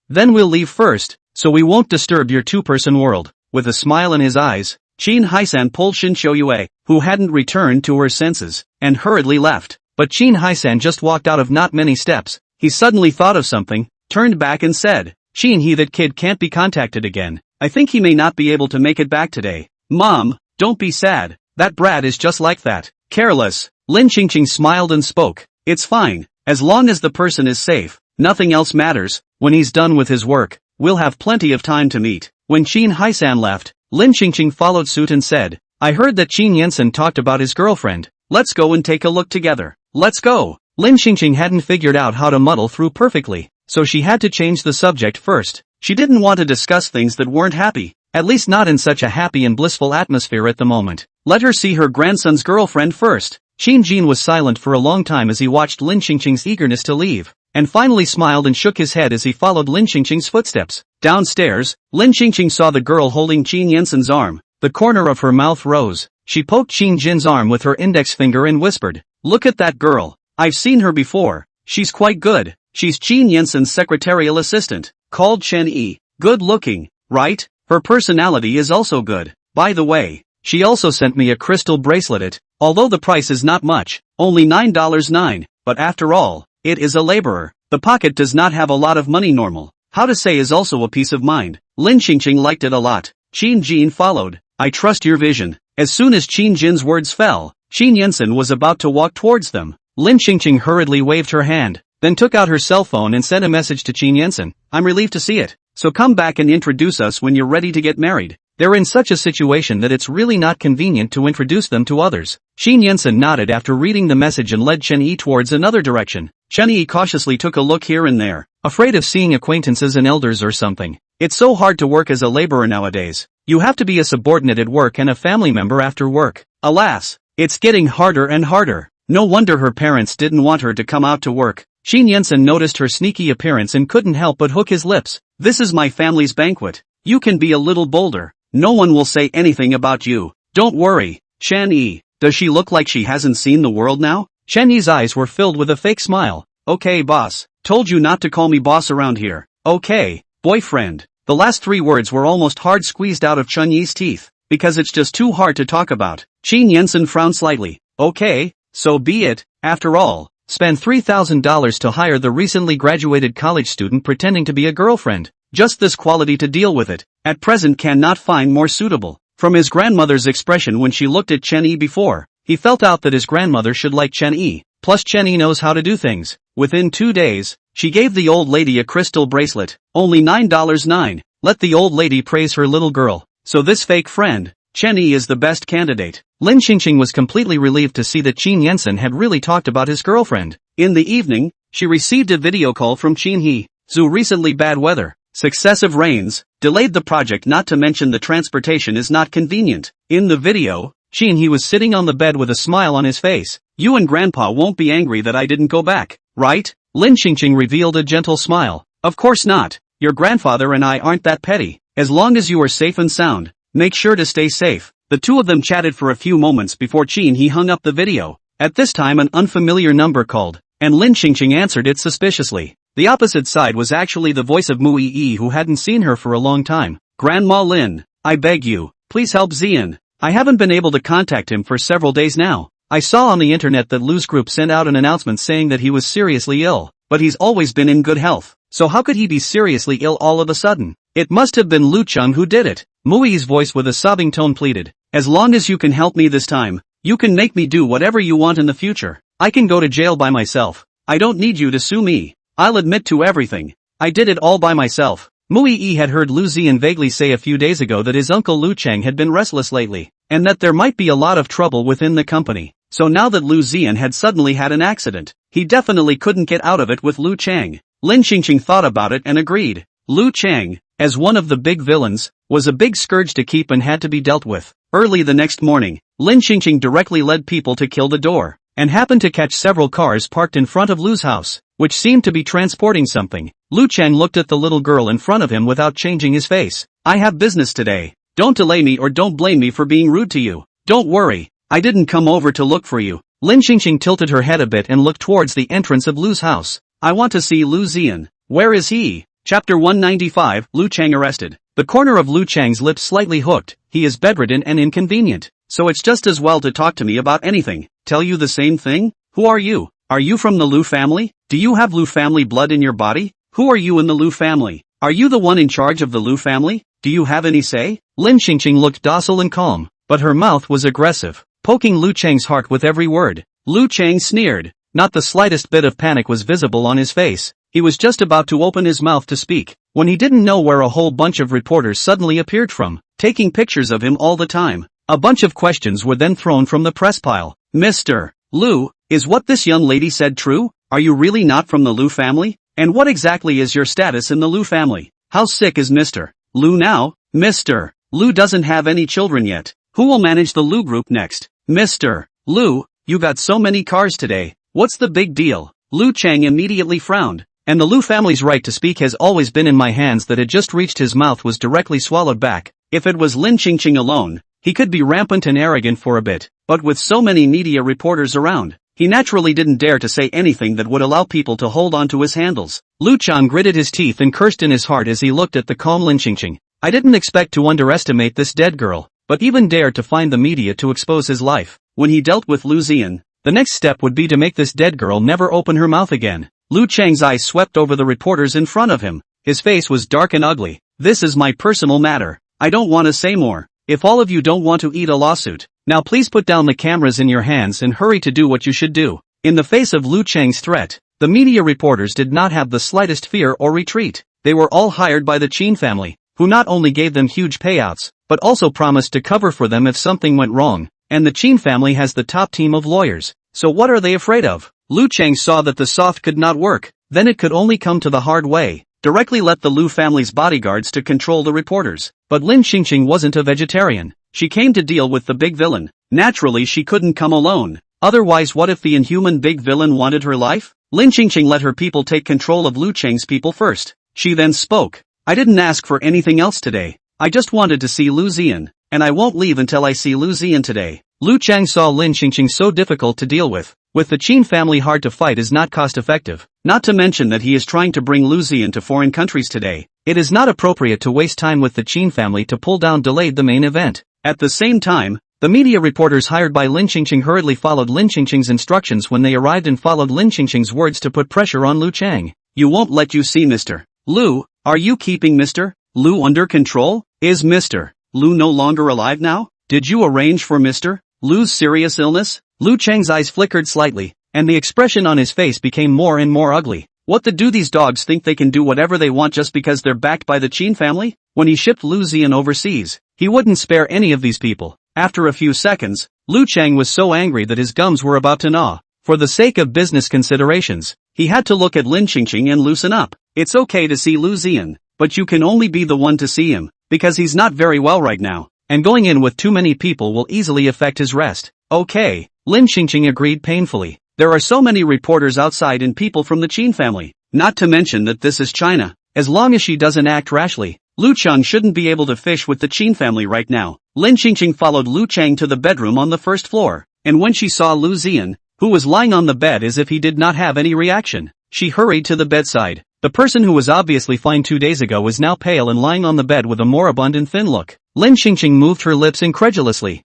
then we'll leave first, so we won't disturb your two-person world. With a smile in his eyes, Qin Haisan pulled Shin Shoyue, who hadn't returned to her senses, and hurriedly left. But Qin Haisan just walked out of not many steps. He suddenly thought of something, turned back and said, Qin, that kid can't be contacted again. I think he may not be able to make it back today. Mom, don't be sad. That brat is just like that. Careless. Lin Xingqing smiled and spoke. It's fine. As long as the person is safe, nothing else matters. When he's done with his work, we'll have plenty of time to meet. When Qin Haisan left, Lin Xingqing followed suit and said, I heard that Qin Yansen talked about his girlfriend. Let's go and take a look together. Let's go. Lin Xingqing hadn't figured out how to muddle through perfectly, so she had to change the subject first. She didn't want to discuss things that weren't happy, at least not in such a happy and blissful atmosphere at the moment. Let her see her grandson's girlfriend first. Qin Jin was silent for a long time as he watched Lin Xingqing's eagerness to leave, and finally smiled and shook his head as he followed Lin Xingqing's footsteps. Downstairs, Lin Xingqing saw the girl holding Qin Yansen's arm. The corner of her mouth rose. She poked Qin Jin's arm with her index finger and whispered, Look at that girl. I've seen her before. She's quite good. She's Qin Yansen's secretarial assistant, called Chen Yi. Good looking, right? Her personality is also good. By the way, she also sent me a crystal bracelet. Although the price is not much, only $9.9, but after all, it is a laborer. The pocket does not have a lot of money normal. How to say is also a peace of mind. Lin Xingqing liked it a lot. Qin Jin followed. I trust your vision. As soon as Qin Jin's words fell, Qin Yansen was about to walk towards them. Lin Xingqing hurriedly waved her hand, then took out her cell phone and sent a message to Qin Yansen. I'm relieved to see it. So come back and introduce us when you're ready to get married. They're in such a situation that it's really not convenient to introduce them to others. Qin Yansen nodded after reading the message and led Chen Yi towards another direction. Chen Yi cautiously took a look here and there, afraid of seeing acquaintances and elders or something. It's so hard to work as a laborer nowadays. You have to be a subordinate at work and a family member after work. Alas, it's getting harder and harder. No wonder her parents didn't want her to come out to work. Qin Yansen noticed her sneaky appearance and couldn't help but hook his lips. This is my family's banquet. You can be a little bolder. No one will say anything about you. Don't worry. Chen Yi, does she look like she hasn't seen the world now? Chen Yi's eyes were filled with a fake smile. Okay boss, told you not to call me boss around here. Okay, boyfriend. The last three words were almost hard squeezed out of Chen Yi's teeth, because it's just too hard to talk about. Qin Yansen frowned slightly. Okay, so be it. After all, spend $3,000 to hire the recently graduated college student pretending to be a girlfriend. Just this quality to deal with it. At present cannot find more suitable. From his grandmother's expression when she looked at Chen Yi before, he felt out that his grandmother should like Chen Yi. Plus Chen Yi knows how to do things. Within 2 days, she gave the old lady a crystal bracelet. Only $9.9. Let the old lady praise her little girl. So this fake friend, Chen Yi, is the best candidate. Lin Xingqing was completely relieved to see that Qin Yensen had really talked about his girlfriend. In the evening, she received a video call from Qin He. Zhu, recently bad weather. Successive rains delayed the project, not to mention the transportation is not convenient. In the video, Qin He was sitting on the bed with a smile on his face. You and Grandpa won't be angry that I didn't go back, right? Lin Xingqing revealed a gentle smile. Of course not. Your grandfather and I aren't that petty. As long as you are safe and sound, make sure to stay safe. The two of them chatted for a few moments before Qin He hung up the video. At this time an unfamiliar number called, and Lin Xingqing answered it suspiciously. The opposite side was actually the voice of Mu Yi, who hadn't seen her for a long time. Grandma Lin, I beg you, please help Zian. I haven't been able to contact him for several days now. I saw on the internet that Lu's group sent out an announcement saying that he was seriously ill, but he's always been in good health. So how could he be seriously ill all of a sudden? It must have been Lu Cheng who did it. Mu Yi's voice with a sobbing tone pleaded. As long as you can help me this time, you can make me do whatever you want in the future. I can go to jail by myself. I don't need you to sue me. I'll admit to everything. I did it all by myself. Mu Yi had heard Lu Zian vaguely say a few days ago that his uncle Lu Cheng had been restless lately, and that there might be a lot of trouble within the company. So now that Lu Zian had suddenly had an accident, he definitely couldn't get out of it with Lu Cheng. Lin Xingqing thought about it and agreed. Lu Cheng, as one of the big villains, was a big scourge to keep and had to be dealt with. Early the next morning, Lin Xingqing directly led people to kill the door, and happened to catch several cars parked in front of Lu's house, which seemed to be transporting something. Lu Cheng looked at the little girl in front of him without changing his face. I have business today. Don't delay me or don't blame me for being rude to you. Don't worry, I didn't come over to look for you. Lin Xingqing tilted her head a bit and looked towards the entrance of Lu's house. I want to see Lu Zian. Where is he? Chapter 195, Lu Cheng arrested. The corner of Lu Cheng's lips slightly hooked. He is bedridden and inconvenient, so it's just as well to talk to me about anything. Tell you the same thing? Who are you? Are you from the Lu family? Do you have Lu family blood in your body? Who are you in the Lu family? Are you the one in charge of the Lu family? Do you have any say? Lin Xingqing looked docile and calm, but her mouth was aggressive, poking Lu Cheng's heart with every word. Lu Cheng sneered. Not the slightest bit of panic was visible on his face. He was just about to open his mouth to speak, when he didn't know where a whole bunch of reporters suddenly appeared from, taking pictures of him all the time. A bunch of questions were then thrown from the press pile. Mr. Lu, is what this young lady said true? Are you really not from the Lu family? And what exactly is your status in the Lu family? How sick is Mr. Lu now? Mr. Lu doesn't have any children yet. Who will manage the Lu group next? Mr. Lu, you got so many cars today. What's the big deal? Lu Cheng immediately frowned. And the Lu family's right to speak has always been in my hands. That had just reached his mouth was directly swallowed back. If it was Lin Xingqing alone, he could be rampant and arrogant for a bit, but with so many media reporters around, he naturally didn't dare to say anything that would allow people to hold on to his handles. Lu Chang gritted his teeth and cursed in his heart as he looked at the calm Lin Xingqing. I didn't expect to underestimate this dead girl, but even dared to find the media to expose his life. When he dealt with Lu Zian, the next step would be to make this dead girl never open her mouth again. Lu Cheng's eyes swept over the reporters in front of him. His face was dark and ugly. This is my personal matter. I don't want to say more. If all of you don't want to eat a lawsuit, now please put down the cameras in your hands and hurry to do what you should do. In the face of Lu Cheng's threat, the media reporters did not have the slightest fear or retreat. They were all hired by the Qin family, who not only gave them huge payouts, but also promised to cover for them if something went wrong. And the Qin family has the top team of lawyers. So what are they afraid of? Lu Cheng saw that the soft could not work, then it could only come to the hard way. Directly let the Lu family's bodyguards to control the reporters. But Lin Xingqing wasn't a vegetarian. She came to deal with the big villain. Naturally she couldn't come alone. Otherwise what if the inhuman big villain wanted her life? Lin Xingqing let her people take control of Lu Cheng's people first. She then spoke. I didn't ask for anything else today. I just wanted to see Lu Zian, and I won't leave until I see Lu Zian today. Lu Cheng saw Lin Xingqing so difficult to deal with. With the Qin family hard to fight is not cost effective. Not to mention that he is trying to bring Lu Zian to foreign countries today. It is not appropriate to waste time with the Qin family to pull down delayed the main event. At the same time, The media reporters hired by Lin Qingqing hurriedly followed Lin Qingqing's instructions when they arrived and followed Lin Qingqing's words to put pressure on Lu Chang. You won't let you see Mr. Lu, are you keeping Mr. Lu under control? Is Mr. Lu no longer alive now? Did you arrange for Mr. Lu's serious illness? Lu Chang's eyes flickered slightly, and the expression on his face became more and more ugly. What the do these dogs think they can do whatever they want just because they're backed by the Qin family? When he shipped Lu Ziyan overseas, he wouldn't spare any of these people. After a few seconds, Lu Chang was so angry that his gums were about to gnaw. For the sake of business considerations, he had to look at Lin Qingqing and loosen up. It's okay to see Lu Ziyan, but you can only be the one to see him, because he's not very well right now, and going in with too many people will easily affect his rest. Okay, Lin Qingqing agreed painfully. There are so many reporters outside and people from the Qin family, not to mention that this is China. As long as she doesn't act rashly, Lu Chang shouldn't be able to fish with the Qin family right now. Lin Qingqing followed Lu Chang to the bedroom on the first floor, and when she saw Lu Ziyan, who was lying on the bed as if he did not have any reaction, she hurried to the bedside. The person who was obviously fine 2 days ago was now pale and lying on the bed with a moribund and thin look. Lin Qingqing moved her lips incredulously.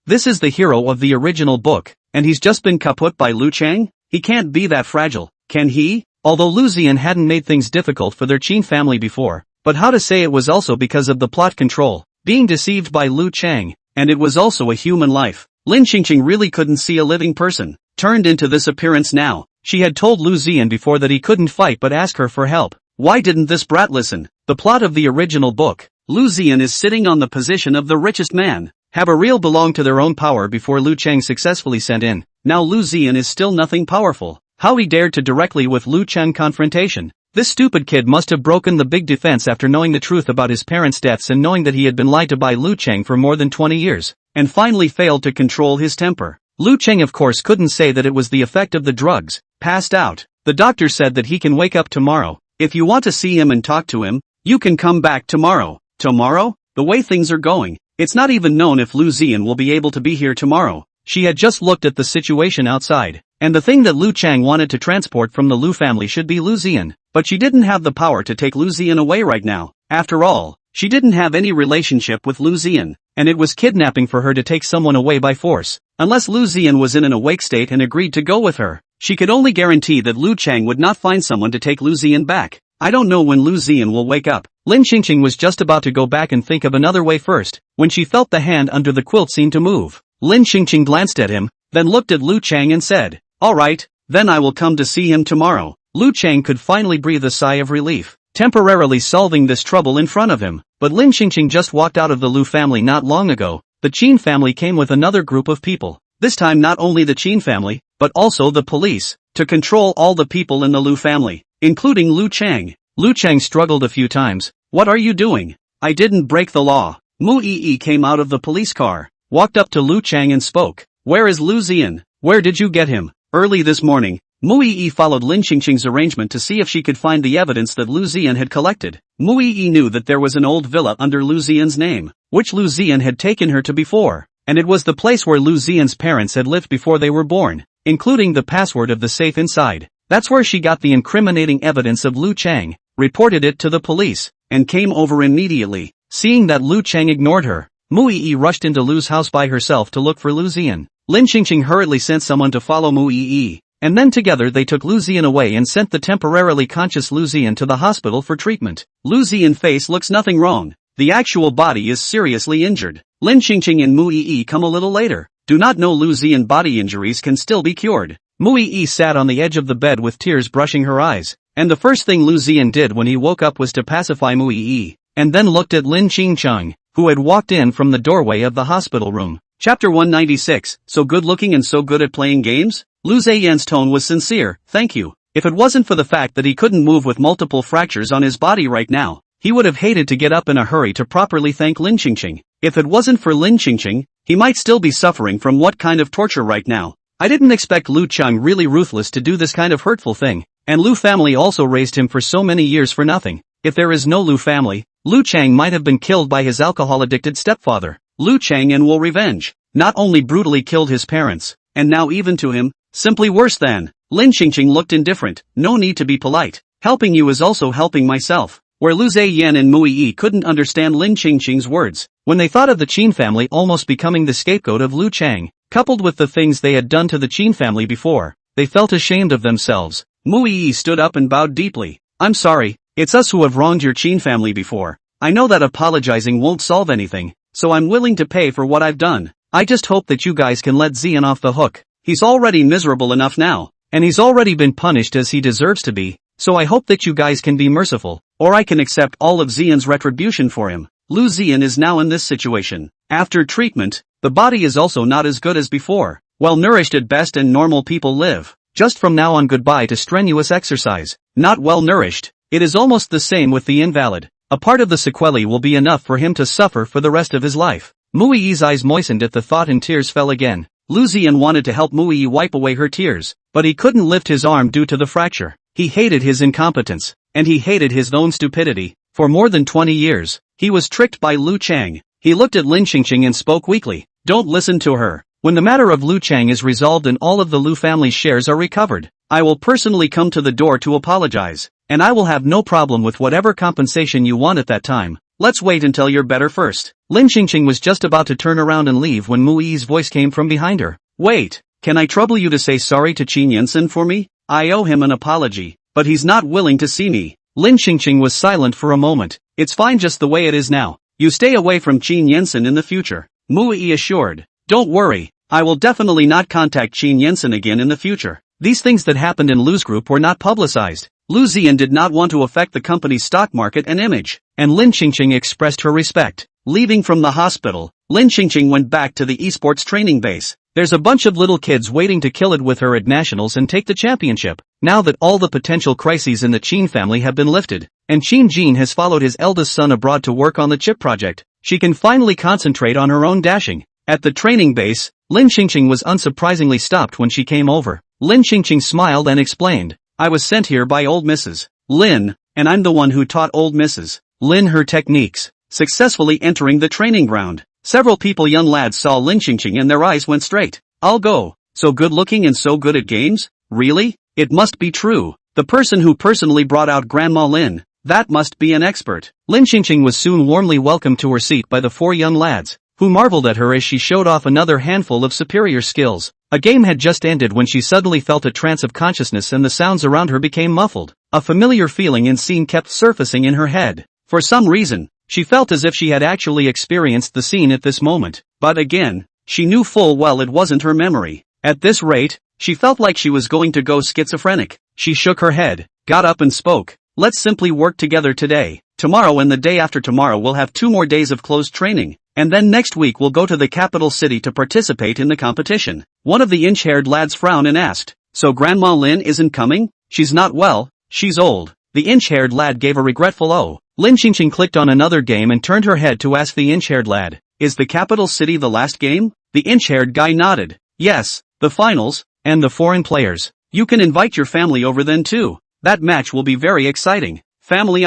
This is the hero of the original book, and he's just been kaput by Lu Chang? He can't be that fragile, can he? Although Lu Ziyan hadn't made things difficult for their Qin family before, but how to say it was also because of the plot control, being deceived by Lu Chang, and it was also a human life. Lin Qingqing really couldn't see a living person turned into this appearance now. She had told Lu Ziyan before that he couldn't fight but ask her for help. Why didn't this brat listen? The plot of the original book, Lu Ziyan is sitting on the position of the richest man. Have a real belong to their own power before Lu Chang successfully sent in. Now Lu Ziyan is still nothing powerful. How he dared to directly with Lu Chang confrontation. This stupid kid must have broken the big defense after knowing the truth about his parents' deaths and knowing that he had been lied to by Lu Chang for more than 20 years, and finally failed to control his temper. Lu Chang of course couldn't say that it was the effect of the drugs. Passed out. The doctor said that he can wake up tomorrow. If you want to see him and talk to him, you can come back tomorrow. Tomorrow? The way things are going, it's not even known if Lu Ziyan will be able to be here tomorrow. She had just looked at the situation outside, and the thing that Lu Chang wanted to transport from the Lu family should be Lu Ziyan, but she didn't have the power to take Lu Ziyan away right now. After all, she didn't have any relationship with Lu Ziyan, and it was kidnapping for her to take someone away by force. Unless Lu Ziyan was in an awake state and agreed to go with her, she could only guarantee that Lu Chang would not find someone to take Lu Ziyan back. I don't know when Lu Ziyan will wake up. Lin Qingqing was just about to go back and think of another way first, when she felt the hand under the quilt seem to move. Lin Qingqing glanced at him, then looked at Lu Chang and said, "Alright, then I will come to see him tomorrow." Lu Chang could finally breathe a sigh of relief, temporarily solving this trouble in front of him. But Lin Qingqing just walked out of the Lu family not long ago. The Qin family came with another group of people. This time not only the Qin family, but also the police, to control all the people in the Lu family, including Lu Chang. Lu Chang struggled a few times. "What are you doing? I didn't break the law." Mu Yi came out of the police car, walked up to Lu Chang and spoke. "Where is Lu Ziyan? Where did you get him?" Early this morning, Mu Yi followed Lin Qingqing's arrangement to see if she could find the evidence that Lu Ziyan had collected. Mu Yi knew that there was an old villa under Lu Ziyan's name, which Lu Ziyan had taken her to before, and it was the place where Lu Ziyan's parents had lived before they were born, including the password of the safe inside. That's where she got the incriminating evidence of Lu Chang, reported it to the police, and came over immediately. Seeing that Lu Chang ignored her, Mu Yi rushed into Lu's house by herself to look for Lu Ziyan. Lin Qingqing hurriedly sent someone to follow Mu Yi, and then together they took Lu Ziyan away and sent the temporarily conscious Lu Ziyan to the hospital for treatment. Lu Ziyan's face looks nothing wrong. The actual body is seriously injured. Lin Qingqing and Mu Yi come a little later. Do not know Lu Ziyan body injuries can still be cured. Mu Yi sat on the edge of the bed with tears brushing her eyes, and the first thing Lu Ziyan did when he woke up was to pacify Mu Yi, and then looked at Lin Qingqing, who had walked in from the doorway of the hospital room. Chapter 196, so good looking and so good at playing games? Lu Ziyan's tone was sincere, "Thank you." If it wasn't for the fact that he couldn't move with multiple fractures on his body right now, he would have hated to get up in a hurry to properly thank Lin Qingqing. If it wasn't for Lin Qingqing, he might still be suffering from what kind of torture right now. I didn't expect Lu Chang really ruthless to do this kind of hurtful thing, and Lu family also raised him for so many years for nothing. If there is no Lu family, Lu Chang might have been killed by his alcohol-addicted stepfather. Lu Chang and will revenge. Not only brutally killed his parents, and now even to him, simply worse than. Lin Qingqing looked indifferent. "No need to be polite. Helping you is also helping myself." where Lu Zheyan and Mui Yi couldn't understand Lin Qingqing's words. When they thought of the Qin family almost becoming the scapegoat of Lu Chang, coupled with the things they had done to the Qin family before, they felt ashamed of themselves. Mui Yi stood up and bowed deeply. I'm sorry, it's us who have wronged your Qin family before. I know that apologizing won't solve anything, so I'm willing to pay for what I've done. I just hope that you guys can let Xian off the hook. He's already miserable enough now, and he's already been punished as he deserves to be, so I hope that you guys can be merciful, or I can accept all of Xian's retribution for him. Lu Xian is now in this situation. After treatment, the body is also not as good as before. Well nourished at best and normal people live. Just from now on goodbye to strenuous exercise. Not well nourished. It is almost the same with the invalid. A part of the sequelae will be enough for him to suffer for the rest of his life. Mui Yi's eyes moistened at the thought and tears fell again. Lu Xian wanted to help Mui Yi wipe away her tears, but he couldn't lift his arm due to the fracture. He hated his incompetence, and he hated his own stupidity. For more than 20 years, he was tricked by Lu Chang. He looked at Lin Qingqing and spoke weakly. Don't listen to her. When the matter of Lu Chang is resolved and all of the Lu family's shares are recovered, I will personally come to the door to apologize, and I will have no problem with whatever compensation you want at that time. Let's wait until you're better first. Lin Qingqing was just about to turn around and leave when Mui Yi's voice came from behind her. Wait, can I trouble you to say sorry to Qin Yansen for me? I owe him an apology, but he's not willing to see me. Lin Qingqing was silent for a moment. It's fine just the way it is now. You stay away from Qin Yansen in the future. Mui Yi assured. Don't worry, I will definitely not contact Qin Yansen again in the future. These things that happened in Lu's group were not publicized. Lu Xian did not want to affect the company's stock market and image, and Lin Qingqing expressed her respect. Leaving from the hospital, Lin Qingqing went back to the esports training base. There's a bunch of little kids waiting to kill it with her at nationals and take the championship. Now that all the potential crises in the Qin family have been lifted, and Qin Jin has followed his eldest son abroad to work on the chip project, she can finally concentrate on her own dashing. At the training base, Lin Qingqing was unsurprisingly stopped when she came over. Lin Qingqing smiled and explained, I was sent here by old Mrs. Lin, and I'm the one who taught old Mrs. Lin her techniques, successfully entering the training ground. Several young lads saw Lin Qingqing and their eyes went straight. I'll go. So good looking and so good at games? Really? It must be true. The person who personally brought out Grandma Lin. That must be an expert. Lin Qingqing was soon warmly welcomed to her seat by the four young lads, who marveled at her as she showed off another handful of superior skills. A game had just ended when she suddenly felt a trance of consciousness and the sounds around her became muffled. A familiar feeling and scene kept surfacing in her head. For some reason, she felt as if she had actually experienced the scene at this moment. But again, she knew full well it wasn't her memory. At this rate, she felt like she was going to go schizophrenic. She shook her head, got up and spoke. Let's simply work together today. Tomorrow and the day after tomorrow we'll have 2 more days of closed training. And then next week we'll go to the capital city to participate in the competition. One of the inch-haired lads frowned and asked, so Grandma Lin isn't coming? She's not well, she's old. The inch-haired lad gave a regretful oh. Lin Qingqing clicked on another game and turned her head to ask the inch-haired lad, is the capital city the last game? The inch-haired guy nodded. Yes, the finals, and the foreign players. You can invite your family over then too. That match will be very exciting. Family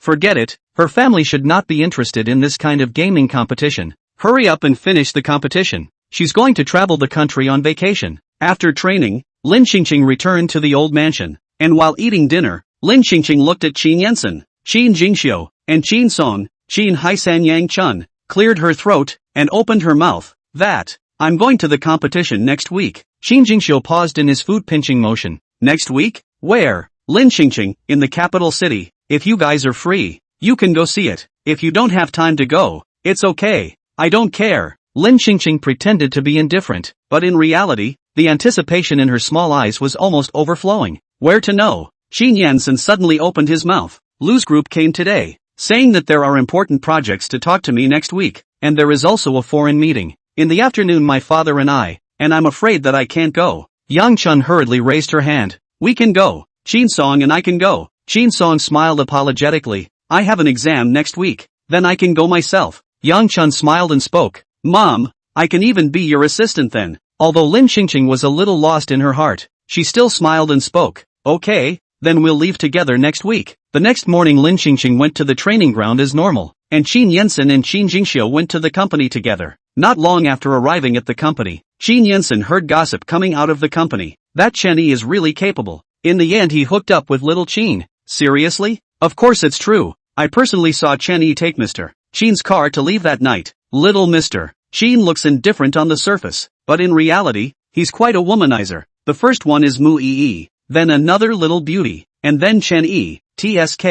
forget it. Her family should not be interested in this kind of gaming competition. Hurry up and finish the competition. She's going to travel the country on vacation. After training, Lin Qingqing returned to the old mansion. And while eating dinner, Lin Qingqing looked at Qin Yansen, Qin Jingxiu, and Qin Song. Qin Haisan Yang Chun cleared her throat and opened her mouth. I'm going to the competition next week. Qin Jingxiu paused in his food-pinching motion. Next week? Where? Lin Qingqing, in the capital city. If you guys are free, you can go see it. If you don't have time to go, it's okay. I don't care. Lin Qingqing pretended to be indifferent, but in reality, the anticipation in her small eyes was almost overflowing. Where to know? Qin Yansen suddenly opened his mouth. Lu's group came today, saying that there are important projects to talk to me next week, and there is also a foreign meeting. In the afternoon my father and I'm afraid that I can't go. Yang Chun hurriedly raised her hand. We can go. Qin Song and I can go. Qin Song smiled apologetically. I have an exam next week. Then I can go myself. Yang Chun smiled and spoke. Mom, I can even be your assistant then. Although Lin Qingqing was a little lost in her heart, she still smiled and spoke. Okay, then we'll leave together next week. The next morning Lin Qingqing went to the training ground as normal, and Qin Yansen and Qin Jingxiu went to the company together. Not long after arriving at the company, Qin Yansen heard gossip coming out of the company. That Chenny is really capable. In the end he hooked up with little Qin. Seriously? Of course it's true. I personally saw Chen Yi take Mr. Chen's car to leave that night. Little Mr. Chen looks indifferent on the surface, but in reality, he's quite a womanizer. The first one is Mu Yi, then another little beauty, and then Chen Yi, TSK.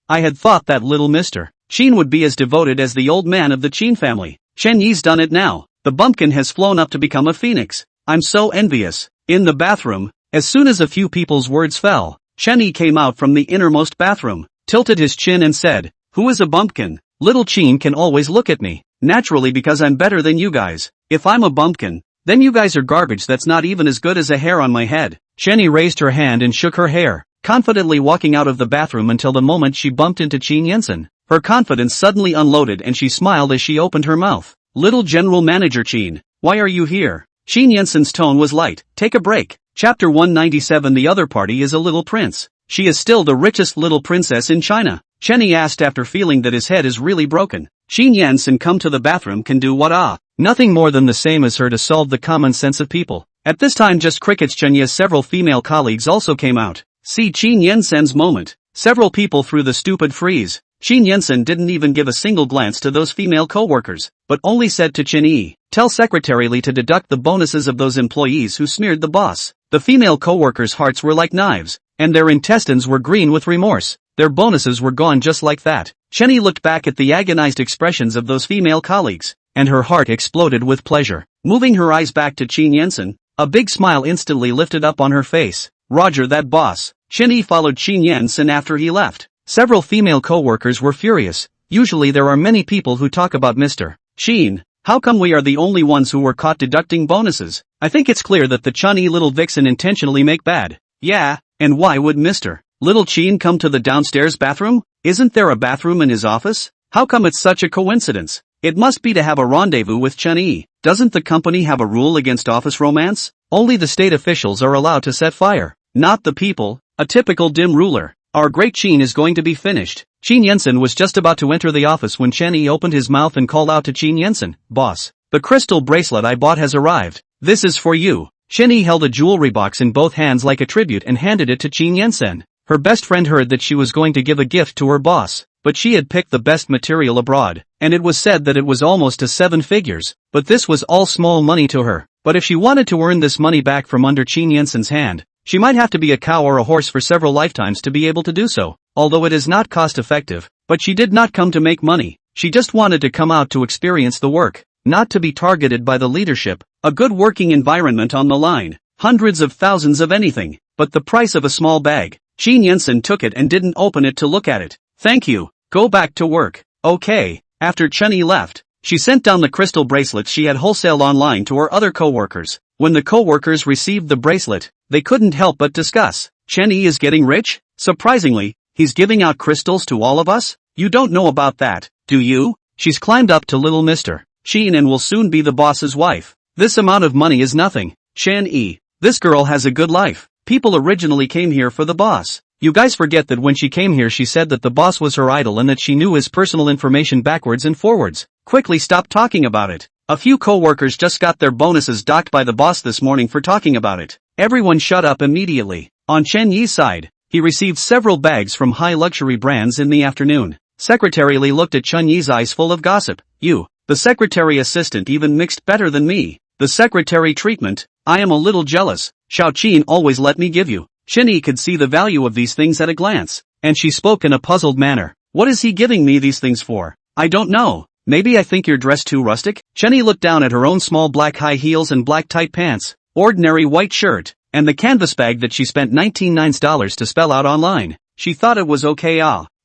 I had thought that little Mr. Chen would be as devoted as the old man of the Chen family. Chen Yi's done it now. The bumpkin has flown up to become a phoenix. I'm so envious. In the bathroom, as soon as a few people's words fell, Chen Yi came out from the innermost bathroom, tilted his chin and said, "Who is a bumpkin? Little Chen can always look at me. Naturally, because I'm better than you guys. If I'm a bumpkin, then you guys are garbage that's not even as good as a hair on my head." Chen Yi raised her hand and shook her hair, confidently walking out of the bathroom until the moment she bumped into Chen Yensen. Her confidence suddenly unloaded and she smiled as she opened her mouth. "Little General Manager Chen, why are you here?" Chen Yensen's tone was light. "Take a break." Chapter 197. The other party is a little prince. She is still the richest little princess in China. Chen Yi asked after feeling that his head is really broken. Chen Yensen come to the bathroom can do what? Nothing more than the same as her to solve the common sense of people. At this time just crickets. Chen Yi's several female colleagues also came out. See Chen Yensen's moment. Several people threw the stupid freeze. Chen Yensen didn't even give a single glance to those female co-workers, but only said to Chen Yi, "Tell Secretary Li to deduct the bonuses of those employees who smeared the boss." The female co-workers' hearts were like knives, and their intestines were green with remorse. Their bonuses were gone just like that. Chen Yi looked back at the agonized expressions of those female colleagues, and her heart exploded with pleasure. Moving her eyes back to Chen Yensen, a big smile instantly lifted up on her face. Roger that, boss. Chen Yi followed Chen Yensen after he left. Several female co-workers were furious. Usually there are many people who talk about Mr. Chen. How come we are the only ones who were caught deducting bonuses? I think it's clear that the Chen Yi little vixen intentionally make bad. Yeah, and why would Mr. Little Chen come to the downstairs bathroom? Isn't there a bathroom in his office? How come it's such a coincidence? It must be to have a rendezvous with Chen Yi. Doesn't the company have a rule against office romance? Only the state officials are allowed to set fire, not the people. A typical dim ruler. Our great Chen is going to be finished. Chen Yensen was just about to enter the office when Chen Yi opened his mouth and called out to Chen Yensen, "Boss, the crystal bracelet I bought has arrived. This is for you." Chen Yi held a jewelry box in both hands like a tribute and handed it to Chen Yensen. Her best friend heard that she was going to give a gift to her boss, but she had picked the best material abroad, and it was said that it was almost to 7 figures, but this was all small money to her. But if she wanted to earn this money back from under Chen Yensen's hand, she might have to be a cow or a horse for several lifetimes to be able to do so, although it is not cost-effective. But she did not come to make money. She just wanted to come out to experience the work, not to be targeted by the leadership. A good working environment on the line, hundreds of thousands of anything, but the price of a small bag. Chen Yensen took it and didn't open it to look at it. "Thank you, go back to work." Okay. After Chen Yi left, she sent down the crystal bracelets she had wholesaled online to her other co-workers. When the co-workers received the bracelet, they couldn't help but discuss. Chen Yi is getting rich? Surprisingly, he's giving out crystals to all of us? You don't know about that, do you? She's climbed up to little Mr. Chen and will soon be the boss's wife. This amount of money is nothing. Chen Yi, this girl has a good life. People originally came here for the boss. You guys forget that when she came here she said that the boss was her idol and that she knew his personal information backwards and forwards. Quickly stop talking about it. A few co-workers just got their bonuses docked by the boss this morning for talking about it. Everyone shut up immediately. On Chen Yi's side, he received several bags from high luxury brands in the afternoon. Secretary Li looked at Chen Yi's eyes full of gossip. "You, the secretary assistant even mixed better than me. The secretary treatment, I am a little jealous. Xiao Qin always let me give you." Chen Yi could see the value of these things at a glance, and she spoke in a puzzled manner. "What is he giving me these things for? I don't know. Maybe I think you're dressed too rustic?" Chen Yi looked down at her own small black high heels and black tight pants, ordinary white shirt, and the canvas bag that she spent $19 to spell out online. She thought it was okay.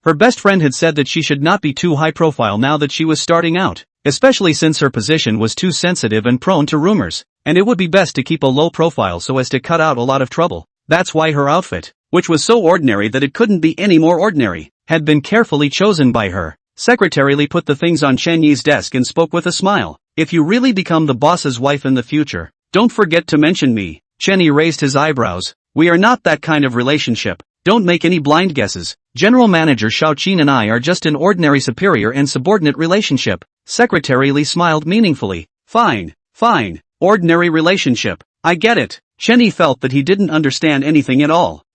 Her best friend had said that she should not be too high profile now that she was starting out, especially since her position was too sensitive and prone to rumors, and it would be best to keep a low profile so as to cut out a lot of trouble. That's why her outfit, which was so ordinary that it couldn't be any more ordinary, had been carefully chosen by her. Secretary Li put the things on Chen Yi's desk and spoke with a smile. "If you really become the boss's wife in the future, don't forget to mention me." Chen Yi raised his eyebrows. "We are not that kind of relationship. Don't make any blind guesses. General Manager Xiao Qin and I are just an ordinary superior and subordinate relationship." Secretary Li smiled meaningfully. Fine. Ordinary relationship. I get it." Chen Yi felt that he didn't understand anything at all.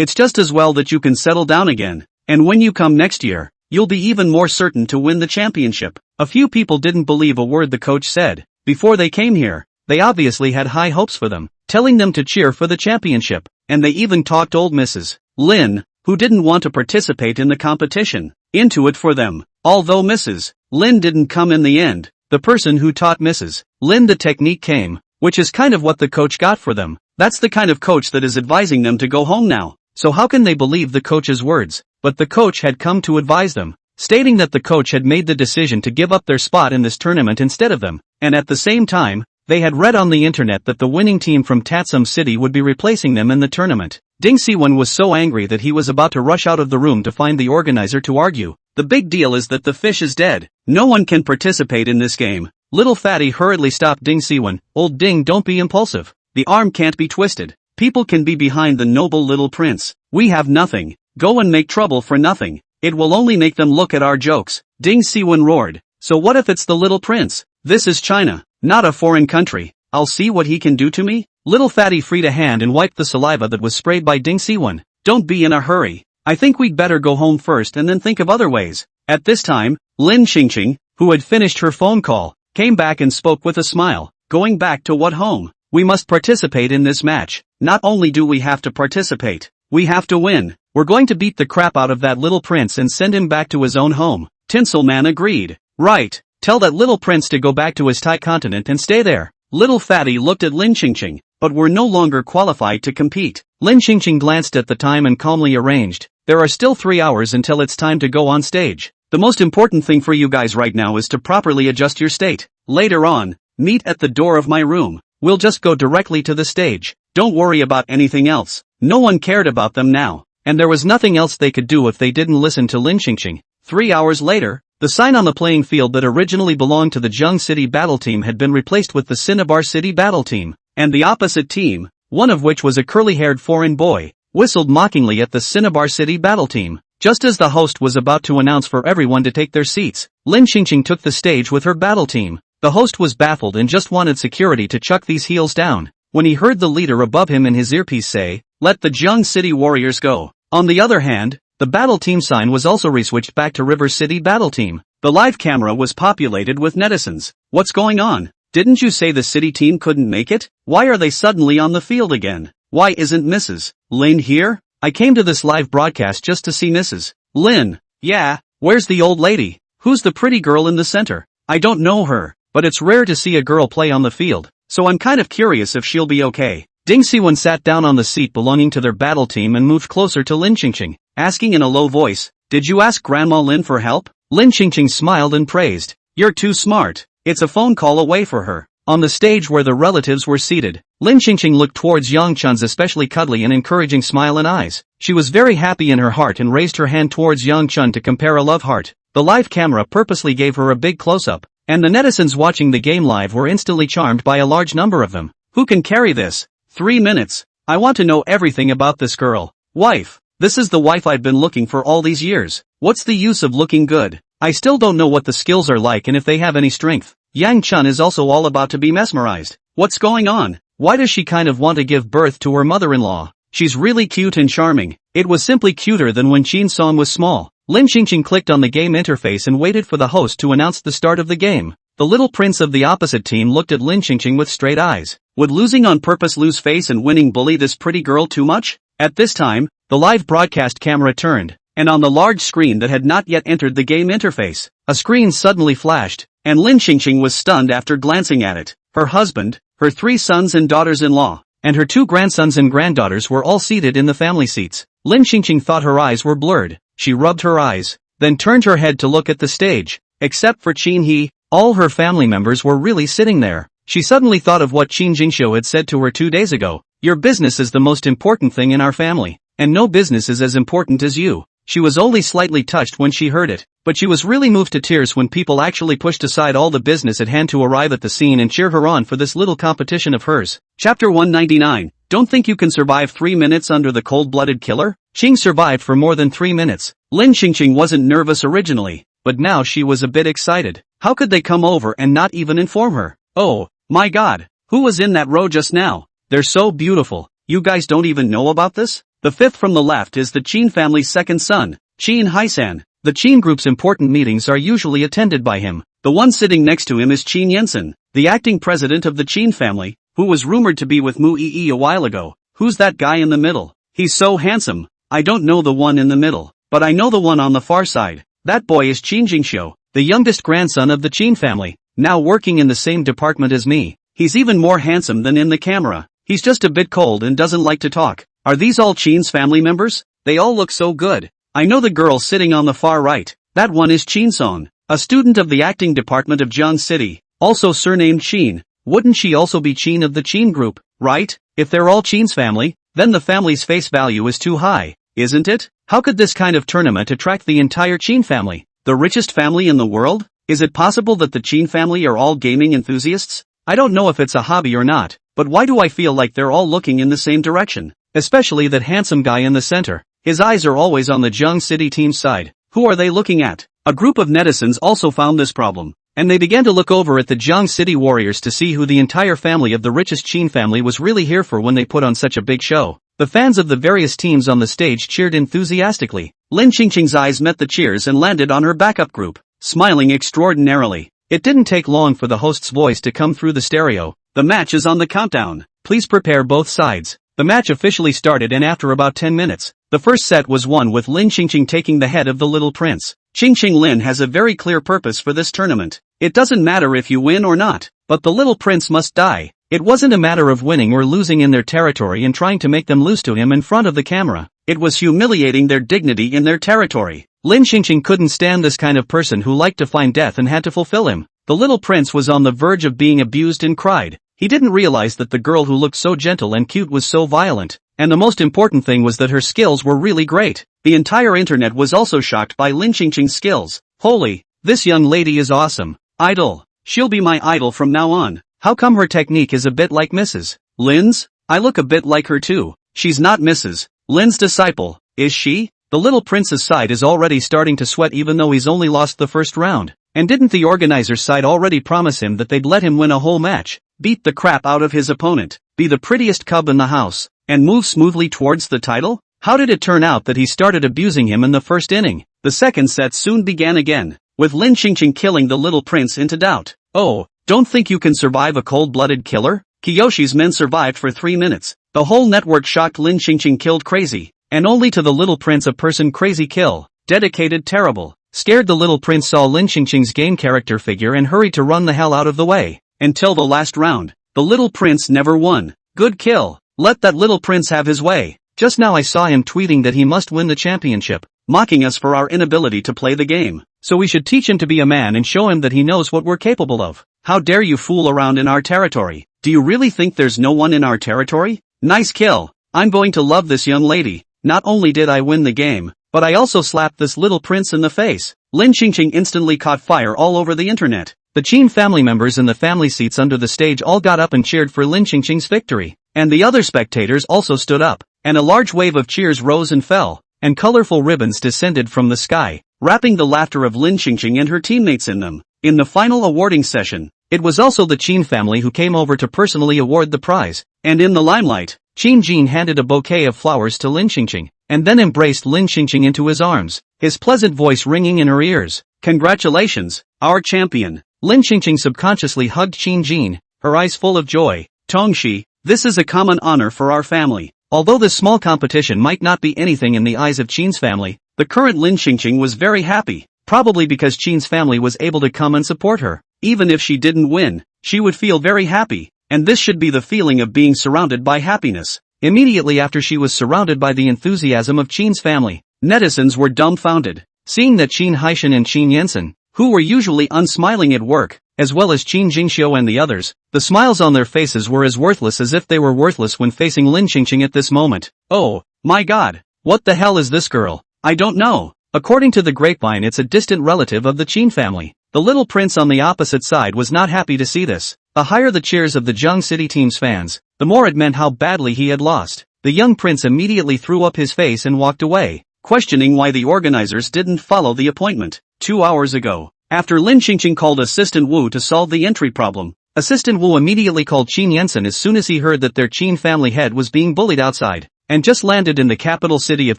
It's just as well that you can settle down again. And when you come next year, you'll be even more certain to win the championship. A few people didn't believe a word the coach said. Before they came here, they obviously had high hopes for them, telling them to cheer for the championship, and they even talked old Mrs. Lin, who didn't want to participate in the competition, into it for them. Although Mrs. Lin didn't come in the end, the person who taught Mrs. Lin the technique came, which is kind of what the coach got for them. That's the kind of coach that is advising them to go home now. So how can they believe the coach's words? But the coach had come to advise them, stating that the coach had made the decision to give up their spot in this tournament instead of them, and at the same time, they had read on the internet that the winning team from Tatsum City would be replacing them in the tournament. Ding Siwon was so angry that he was about to rush out of the room to find the organizer to argue. The big deal is that the fish is dead. No one can participate in this game. Little Fatty hurriedly stopped Ding Siwon. Old Ding, don't be impulsive. The arm can't be twisted. People can be behind the noble little prince. We have nothing. Go and make trouble for nothing. It will only make them look at our jokes. Ding Siwon roared. So what if it's the little prince? This is China, not a foreign country. I'll see what he can do to me. Little Fatty freed a hand and wiped the saliva that was sprayed by Ding Siwon. Don't be in a hurry. I think we'd better go home first and then think of other ways. At this time, Lin Qingqing, who had finished her phone call, came back and spoke with a smile. Going back to what home? We must participate in this match. Not only do we have to participate, we have to win. We're going to beat the crap out of that little prince and send him back to his own home. Tinselman agreed. Right. Tell that little prince to go back to his Thai continent and stay there. Little Fatty looked at Lin Qingqing, but were no longer qualified to compete. Lin Qingqing glanced at the time and calmly arranged. There are still 3 hours until it's time to go on stage. The most important thing for you guys right now is to properly adjust your state. Later on, meet at the door of my room. We'll just go directly to the stage. Don't worry about anything else. No one cared about them now, and there was nothing else they could do if they didn't listen to Lin Qingqing. 3 hours later, the sign on the playing field that originally belonged to the Jung City Battle Team had been replaced with the Cinnabar City Battle Team, and the opposite team, one of which was a curly-haired foreign boy, whistled mockingly at the Cinnabar City Battle Team. Just as the host was about to announce for everyone to take their seats, Lin Qingqing took the stage with her battle team. The host was baffled and just wanted security to chuck these heels down, when he heard the leader above him in his earpiece say, "Let the Jung City Warriors go." On the other hand, the battle team sign was also reswitched back to River City Battle Team. The live camera was populated with netizens. What's going on? Didn't you say the city team couldn't make it? Why are they suddenly on the field again? Why isn't Mrs. Lin here? I came to this live broadcast just to see Mrs. Lin. Yeah, where's the old lady? Who's the pretty girl in the center? I don't know her, but it's rare to see a girl play on the field, so I'm kind of curious if she'll be okay. Ding Siwon sat down on the seat belonging to their battle team and moved closer to Lin Qingqing, asking in a low voice, "Did you ask Grandma Lin for help?" Lin Qingqing smiled and praised. "You're too smart. It's a phone call away for her." On the stage where the relatives were seated, Lin Qingqing looked towards Yang Chun's especially cuddly and encouraging smile and eyes. She was very happy in her heart and raised her hand towards Yang Chun to compare a love heart. The live camera purposely gave her a big close-up, and the netizens watching the game live were instantly charmed by a large number of them. Who can carry this? 3 minutes. I want to know everything about this girl. Wife. This is the wife I've been looking for all these years. What's the use of looking good? I still don't know what the skills are like and if they have any strength. Yang Chun is also all about to be mesmerized. What's going on? Why does she kind of want to give birth to her mother-in-law? She's really cute and charming. It was simply cuter than when Chin Song was small. Lin Qingqing clicked on the game interface and waited for the host to announce the start of the game. The little prince of the opposite team looked at Lin Qingqing with straight eyes. Would losing on purpose lose face and winning bully this pretty girl too much? At this time, the live broadcast camera turned, and on the large screen that had not yet entered the game interface, a screen suddenly flashed, and Lin Qingqing was stunned after glancing at it. Her husband, her 3 sons and daughters-in-law, and her 2 grandsons and granddaughters were all seated in the family seats. Lin Qingqing thought her eyes were blurred. She rubbed her eyes, then turned her head to look at the stage. Except for Qin He, all her family members were really sitting there. She suddenly thought of what Qin Jingxiu had said to her 2 days ago. Your business is the most important thing in our family, and no business is as important as you. She was only slightly touched when she heard it, but she was really moved to tears when people actually pushed aside all the business at hand to arrive at the scene and cheer her on for this little competition of hers. Chapter 199. Don't think you can survive 3 minutes under the cold-blooded killer? Qing survived for more than 3 minutes. Lin Qingqing wasn't nervous originally, but now she was a bit excited. How could they come over and not even inform her? Oh, my God, who was in that row just now? They're so beautiful. You guys don't even know about this? The fifth from the left is the Chin family's second son, Chin Haisan. The Chin group's important meetings are usually attended by him. The one sitting next to him is Chin Yensen, the acting president of the Chin family, who was rumored to be with Mu Yi a while ago. Who's that guy in the middle? He's so handsome. I don't know the one in the middle, but I know the one on the far side. That boy is Chin Jingxiu, the youngest grandson of the Chin family, now working in the same department as me. He's even more handsome than in the camera. He's just a bit cold and doesn't like to talk. Are these all Chin's family members? They all look so good. I know the girl sitting on the far right. That one is Chin Song, a student of the acting department of Jiang City, also surnamed Chin. Wouldn't she also be Chin of the Chin group, right? If they're all Chin's family, then the family's face value is too high, isn't it? How could this kind of tournament attract the entire Chin family? The richest family in the world? Is it possible that the Chin family are all gaming enthusiasts? I don't know if it's a hobby or not, but why do I feel like they're all looking in the same direction? Especially that handsome guy in the center. His eyes are always on the Jiang City team's side. Who are they looking at? A group of netizens also found this problem, and they began to look over at the Jiang City Warriors to see who the entire family of the richest Chin family was really here for when they put on such a big show. The fans of the various teams on the stage cheered enthusiastically. Lin Qingqing's eyes met the cheers and landed on her backup group, smiling extraordinarily. It didn't take long for the host's voice to come through the stereo. The match is on the countdown. Please prepare both sides. The match officially started, and after about 10 minutes, the first set was won with Lin Qingqing taking the head of the little prince. Qingqing Lin has a very clear purpose for this tournament. It doesn't matter if you win or not, but the little prince must die. It wasn't a matter of winning or losing in their territory and trying to make them lose to him in front of the camera. It was humiliating their dignity in their territory. Lin Qingqing couldn't stand this kind of person who liked to find death and had to fulfill him. The little prince was on the verge of being abused and cried. He didn't realize that the girl who looked so gentle and cute was so violent, and the most important thing was that her skills were really great. The entire internet was also shocked by Lin Qingqing's skills. Holy, this young lady is awesome. Idol. She'll be my idol from now on. How come her technique is a bit like Mrs. Lin's? I look a bit like her too. She's not Mrs. Lin's disciple, is she? The little prince's side is already starting to sweat even though he's only lost the first round. And didn't the organizer's side already promise him that they'd let him win a whole match, beat the crap out of his opponent, be the prettiest cub in the house, and move smoothly towards the title? How did it turn out that he started abusing him in the first inning? The second set soon began again, with Lin Qingqing killing the little prince into doubt. Oh, don't think you can survive a cold-blooded killer? Kiyoshi's men survived for 3 minutes. The whole network shocked Lin Qingqing killed crazy, and only to the little prince a person crazy kill, dedicated terrible. Scared, the little prince saw Lin Qingqing's game character figure and hurried to run the hell out of the way. Until the last round, the little prince never won. Good kill. Let that little prince have his way. Just now I saw him tweeting that he must win the championship, mocking us for our inability to play the game. So we should teach him to be a man and show him that he knows what we're capable of. How dare you fool around in our territory? Do you really think there's no one in our territory? Nice kill. I'm going to love this young lady. Not only did I win the game, but I also slapped this little prince in the face. Lin Qingqing instantly caught fire all over the internet. The Chin family members in the family seats under the stage all got up and cheered for Lin Qingqing's victory. And the other spectators also stood up. And a large wave of cheers rose and fell, and colorful ribbons descended from the sky, wrapping the laughter of Lin Qingqing and her teammates in them. In the final awarding session, it was also the Chin family who came over to personally award the prize. And in the limelight, Chin Jin handed a bouquet of flowers to Lin Qingqing, and then embraced Lin Qingqing into his arms, his pleasant voice ringing in her ears. Congratulations, our champion. Lin Qingqing subconsciously hugged Chin Jin, her eyes full of joy. Tongxi, this is a common honor for our family. Although this small competition might not be anything in the eyes of Chin's family, the current Lin Qingqing was very happy, probably because Chin's family was able to come and support her. Even if she didn't win, she would feel very happy, and this should be the feeling of being surrounded by happiness. Immediately after she was surrounded by the enthusiasm of Chin's family, netizens were dumbfounded, seeing that Chin Haishan and Chin Yensen, who were usually unsmiling at work, as well as Chin Jingxiu and the others, the smiles on their faces were as worthless as if they were worthless when facing Lin Qingqing at this moment. Oh, my god, what the hell is this girl? I don't know. According to the grapevine, it's a distant relative of the Chin family. The little prince on the opposite side was not happy to see this. The higher the cheers of the Jiang City team's fans, the more it meant how badly he had lost. The young prince immediately threw up his face and walked away, questioning why the organizers didn't follow the appointment. 2 hours ago, after Lin Qingqing called Assistant Wu to solve the entry problem, Assistant Wu immediately called Chin Yensen as soon as he heard that their Chin family head was being bullied outside, and just landed in the capital city of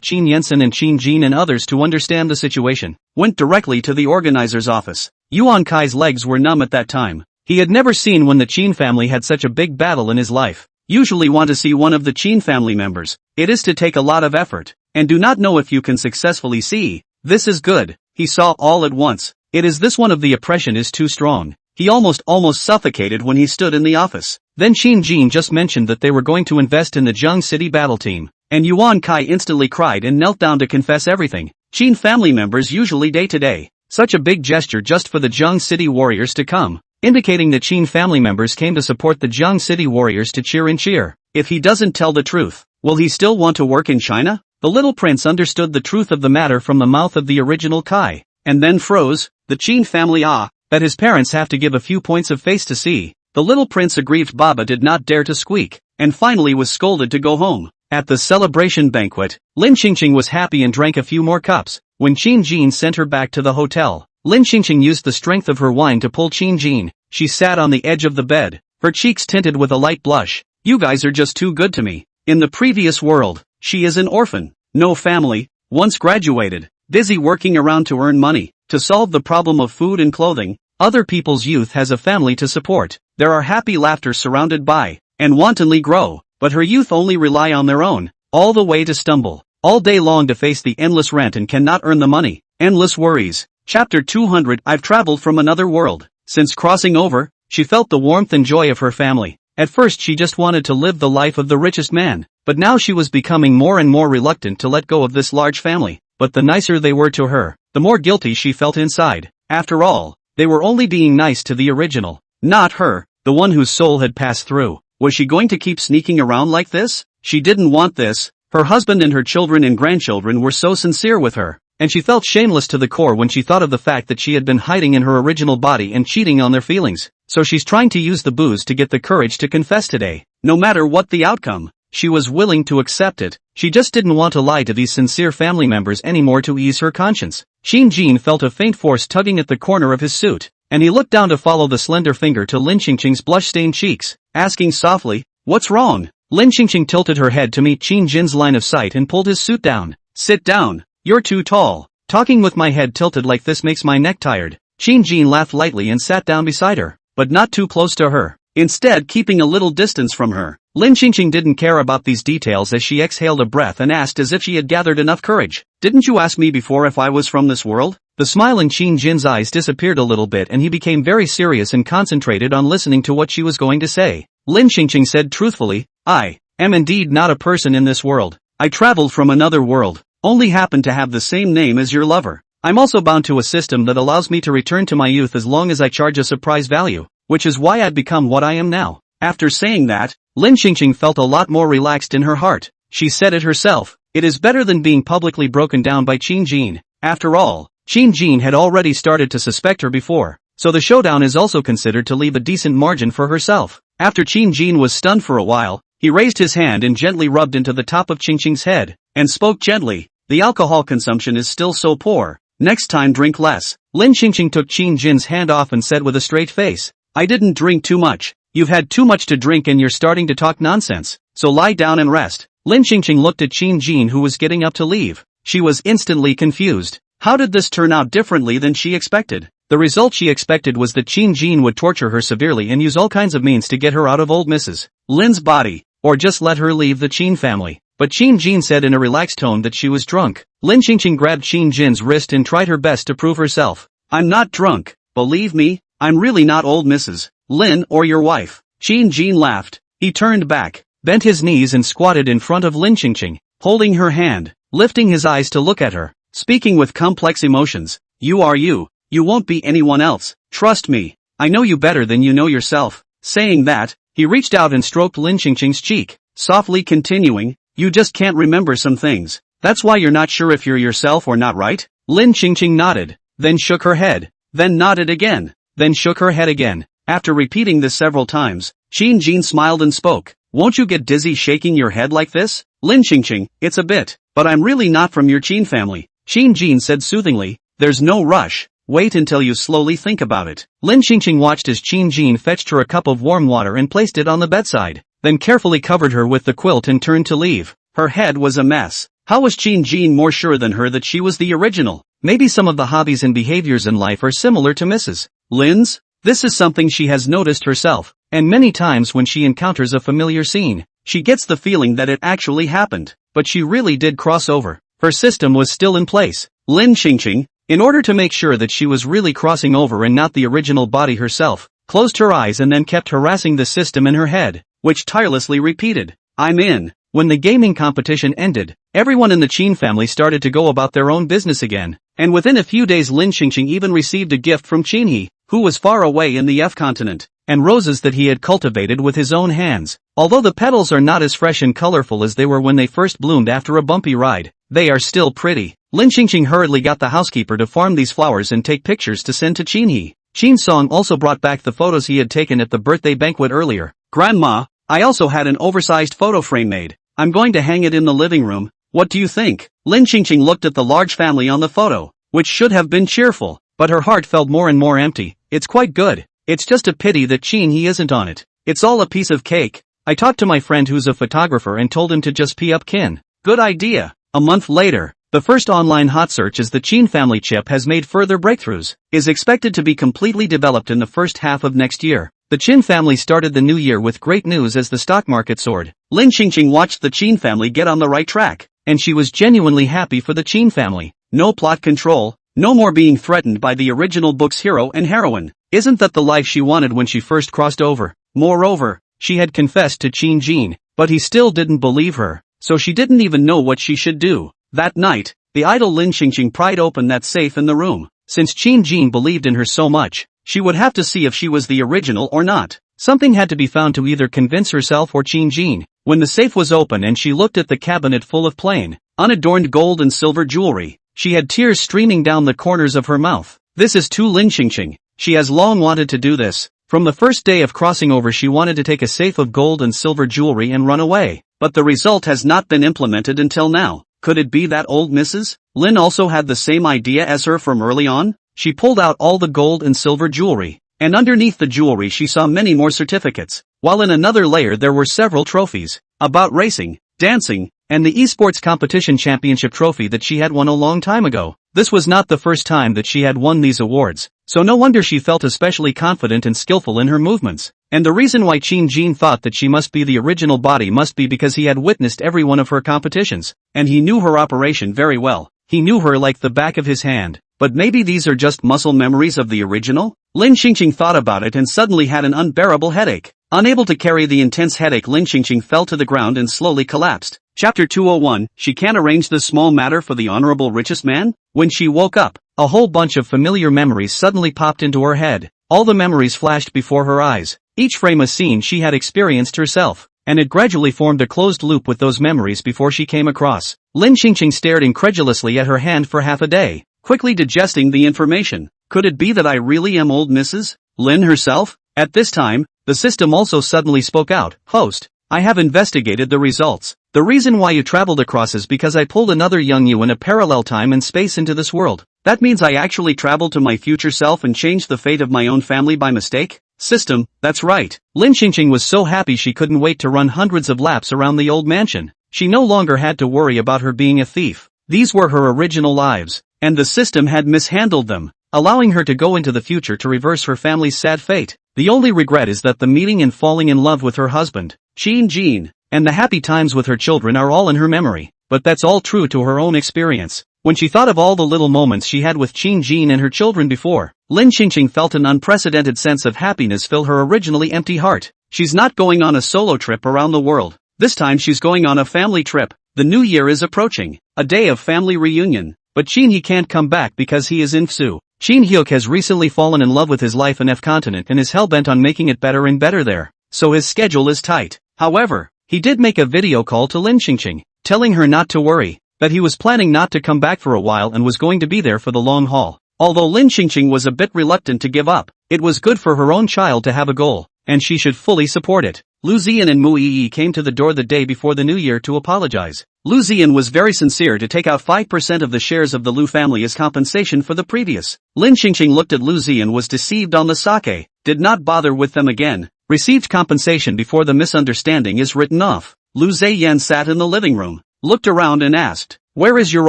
Qin. Yensen and Qin Jin and others, to understand the situation, went directly to the organizer's office. Yuan Kai's legs were numb at that time. He had never seen when the Qin family had such a big battle in his life. Usually want to see one of the Qin family members. It is to take a lot of effort, and do not know if you can successfully see. This is good. He saw all at once. It is this one of the oppression is too strong. He almost suffocated when he stood in the office. Then Qin Jin just mentioned that they were going to invest in the Zheng City battle team, and Yuan Kai instantly cried and knelt down to confess everything. Qin family members usually day to day. Such a big gesture just for the Zheng City warriors to come, indicating that Qin family members came to support the Zheng City warriors to cheer and cheer. If he doesn't tell the truth, will he still want to work in China? The little prince understood the truth of the matter from the mouth of the original Kai, and then froze. The Qin family that his parents have to give a few points of face to see. The little prince aggrieved Baba did not dare to squeak, and finally was scolded to go home. At the celebration banquet, Lin Qingqing was happy and drank a few more cups. When Qin Jin sent her back to the hotel, Lin Qingqing used the strength of her wine to pull Qin Jin. She sat on the edge of the bed, her cheeks tinted with a light blush. You guys are just too good to me. In the previous world, she is an orphan, no family, once graduated, busy working around to earn money, to solve the problem of food and clothing. Other people's youth has a family to support. There are happy laughter surrounded by, and wantonly grow, but her youth only rely on their own, all the way to stumble, all day long to face the endless rent and cannot earn the money, endless worries. Chapter 200. I've traveled from another world. Since crossing over, she felt the warmth and joy of her family. At first she just wanted to live the life of the richest man, but now she was becoming more and more reluctant to let go of this large family. But the nicer they were to her, the more guilty she felt inside. After all, they were only being nice to the original, not her, the one whose soul had passed through. Was she going to keep sneaking around like this? She didn't want this. Her husband and her children and grandchildren were so sincere with her, and she felt shameless to the core when she thought of the fact that she had been hiding in her original body and cheating on their feelings. So she's trying to use the booze to get the courage to confess today. No matter what the outcome, she was willing to accept it. She just didn't want to lie to these sincere family members anymore to ease her conscience. Qin Jin felt a faint force tugging at the corner of his suit, and he looked down to follow the slender finger to Lin Qingqing's blush-stained cheeks, asking softly, "What's wrong?" Lin Qingqing tilted her head to meet Qin Jin's line of sight and pulled his suit down. "Sit down. You're too tall. Talking with my head tilted like this makes my neck tired." Qin Jin laughed lightly and sat down beside her, but not too close to her, instead keeping a little distance from her. Lin Qingqing didn't care about these details as she exhaled a breath and asked as if she had gathered enough courage, "Didn't you ask me before if I was from this world?" The smile in Qin Jin's eyes disappeared a little bit and he became very serious and concentrated on listening to what she was going to say. Lin Qingqing said truthfully, "I am indeed not a person in this world. I traveled from another world, only happened to have the same name as your lover. I'm also bound to a system that allows me to return to my youth as long as I charge a surprise value, which is why I've become what I am now." After saying that, Lin Qingqing felt a lot more relaxed in her heart. She said it herself, it is better than being publicly broken down by Qin Jin. After all, Qin Jin had already started to suspect her before, so the showdown is also considered to leave a decent margin for herself. After Qin Jin was stunned for a while, he raised his hand and gently rubbed into the top of Qingqing's head, and spoke gently, "The alcohol consumption is still so poor. Next time drink less." Lin Qingqing took Qin Jin's hand off and said with a straight face, "I didn't drink too much. You've had too much to drink and you're starting to talk nonsense, so lie down and rest." Lin Qingqing looked at Qin Jin who was getting up to leave. She was instantly confused. How did this turn out differently than she expected? The result she expected was that Qin Jin would torture her severely and use all kinds of means to get her out of old Mrs. Lin's body, or just let her leave the Qin family. But Qin Jin said in a relaxed tone that she was drunk. Lin Qingqing grabbed Qin Jin's wrist and tried her best to prove herself. "I'm not drunk, believe me, I'm really not old Mrs. Lin or your wife." Qin Jin laughed. He turned back, bent his knees and squatted in front of Lin Qingqing, holding her hand, lifting his eyes to look at her, speaking with complex emotions. "You are you. You won't be anyone else. Trust me. I know you better than you know yourself." Saying that, he reached out and stroked Lin Qingqing's cheek, softly continuing, "You just can't remember some things. That's why you're not sure if you're yourself or not, right?" Lin Qingqing nodded, then shook her head, then nodded again, then shook her head again. After repeating this several times, Qin Jin smiled and spoke, "Won't you get dizzy shaking your head like this?" "Lin Qingqing, it's a bit, but I'm really not from your Qin family," Qin Jin said soothingly. "There's no rush. Wait until you slowly think about it." Lin Qingqing watched as Qin Jin fetched her a cup of warm water and placed it on the bedside, then carefully covered her with the quilt and turned to leave. Her head was a mess. How was Qin Jean more sure than her that she was the original? Maybe some of the hobbies and behaviors in life are similar to Mrs. Lin's? This is something she has noticed herself, and many times when she encounters a familiar scene, she gets the feeling that it actually happened, but she really did cross over. Her system was still in place. Lin Xingqing, in order to make sure that she was really crossing over and not the original body herself, closed her eyes and then kept harassing the system in her head, which tirelessly repeated, "I'm in." When the gaming competition ended, everyone in the Qin family started to go about their own business again, and within a few days Lin Xingqing even received a gift from Qin He, who was far away in the F continent, and roses that he had cultivated with his own hands. Although the petals are not as fresh and colorful as they were when they first bloomed after a bumpy ride, they are still pretty. Lin Xingqing hurriedly got the housekeeper to farm these flowers and take pictures to send to Qin He. Qin Song also brought back the photos he had taken at the birthday banquet earlier. "Grandma, I also had an oversized photo frame made. I'm going to hang it in the living room. What do you think?" Lin Xingqing looked at the large family on the photo, which should have been cheerful, but her heart felt more and more empty. "It's quite good. It's just a pity that Qin He isn't on it. It's all a piece of cake. I talked to my friend who's a photographer and told him to just pee up Kin." "Good idea." A month later, the first online hot search as the Qin family chip has made further breakthroughs, is expected to be completely developed in the first half of next year. The Qin family started the new year with great news as the stock market soared. Lin Xingqing watched the Qin family get on the right track, and she was genuinely happy for the Qin family. No plot control, no more being threatened by the original book's hero and heroine. Isn't that the life she wanted when she first crossed over? Moreover, she had confessed to Qin Jean, but he still didn't believe her, so she didn't even know what she should do. That night, the idle Lin Xingqing pried open that safe in the room. Since Qin Jean believed in her so much, she would have to see if she was the original or not. Something had to be found to either convince herself or Qin Jean. When the safe was open and she looked at the cabinet full of plain, unadorned gold and silver jewelry, she had tears streaming down the corners of her mouth. This is too Lin Xingqing. She has long wanted to do this. From the first day of crossing over she wanted to take a safe of gold and silver jewelry and run away, but the result has not been implemented until now. Could it be that old Mrs. Lin also had the same idea as her from early on? She pulled out all the gold and silver jewelry, and underneath the jewelry she saw many more certificates, while in another layer there were several trophies, about racing, dancing, and the esports competition championship trophy that she had won a long time ago. This was not the first time that she had won these awards, so no wonder she felt especially confident and skillful in her movements. And the reason why Qin Jean thought that she must be the original body must be because he had witnessed every one of her competitions, and he knew her operation very well. He knew her like the back of his hand. But maybe these are just muscle memories of the original? Lin Xingqing thought about it and suddenly had an unbearable headache. Unable to carry the intense headache, Lin Xingqing fell to the ground and slowly collapsed. Chapter 201, She Can't Arrange This Small Matter for the Honorable Richest Man? When she woke up, a whole bunch of familiar memories suddenly popped into her head. All the memories flashed before her eyes, each frame a scene she had experienced herself, and it gradually formed a closed loop with those memories before she came across. Lin Xingqing stared incredulously at her hand for half a day, quickly digesting the information. Could it be that I really am old Mrs. Lin herself? At this time, the system also suddenly spoke out. "Host, I have investigated the results. The reason why you traveled across is because I pulled another young you in a parallel time and space into this world. That means I actually traveled to my future self and changed the fate of my own family by mistake?" System, that's right. Lin Xingqing was so happy she couldn't wait to run hundreds of laps around the old mansion. She no longer had to worry about her being a thief. These were her original lives, and the system had mishandled them, allowing her to go into the future to reverse her family's sad fate. The only regret is that the meeting and falling in love with her husband, Qin Jean, and the happy times with her children are all in her memory, but that's all true to her own experience. When she thought of all the little moments she had with Qin Jean and her children before, Lin Xingqing felt an unprecedented sense of happiness fill her originally empty heart. She's not going on a solo trip around the world. This time she's going on a family trip. The new year is approaching, a day of family reunion, but Qin He can't come back because he is in Fsu. Qin Hyuk has recently fallen in love with his life in F continent and is hell-bent on making it better and better there, so his schedule is tight. However, he did make a video call to Lin Xingqing, telling her not to worry, that he was planning not to come back for a while and was going to be there for the long haul. Although Lin Xingqing was a bit reluctant to give up, it was good for her own child to have a goal, and she should fully support it. Lu Ziyan and Mu Yi came to the door the day before the new year to apologize. Lu Ziyan was very sincere to take out 5% of the shares of the Lu family as compensation for the previous. Lin Xingqing looked at Lu Ziyan, was deceived on the sake, did not bother with them again, received compensation before the misunderstanding is written off. Lu Ziyan sat in the living room, looked around and asked, "Where is your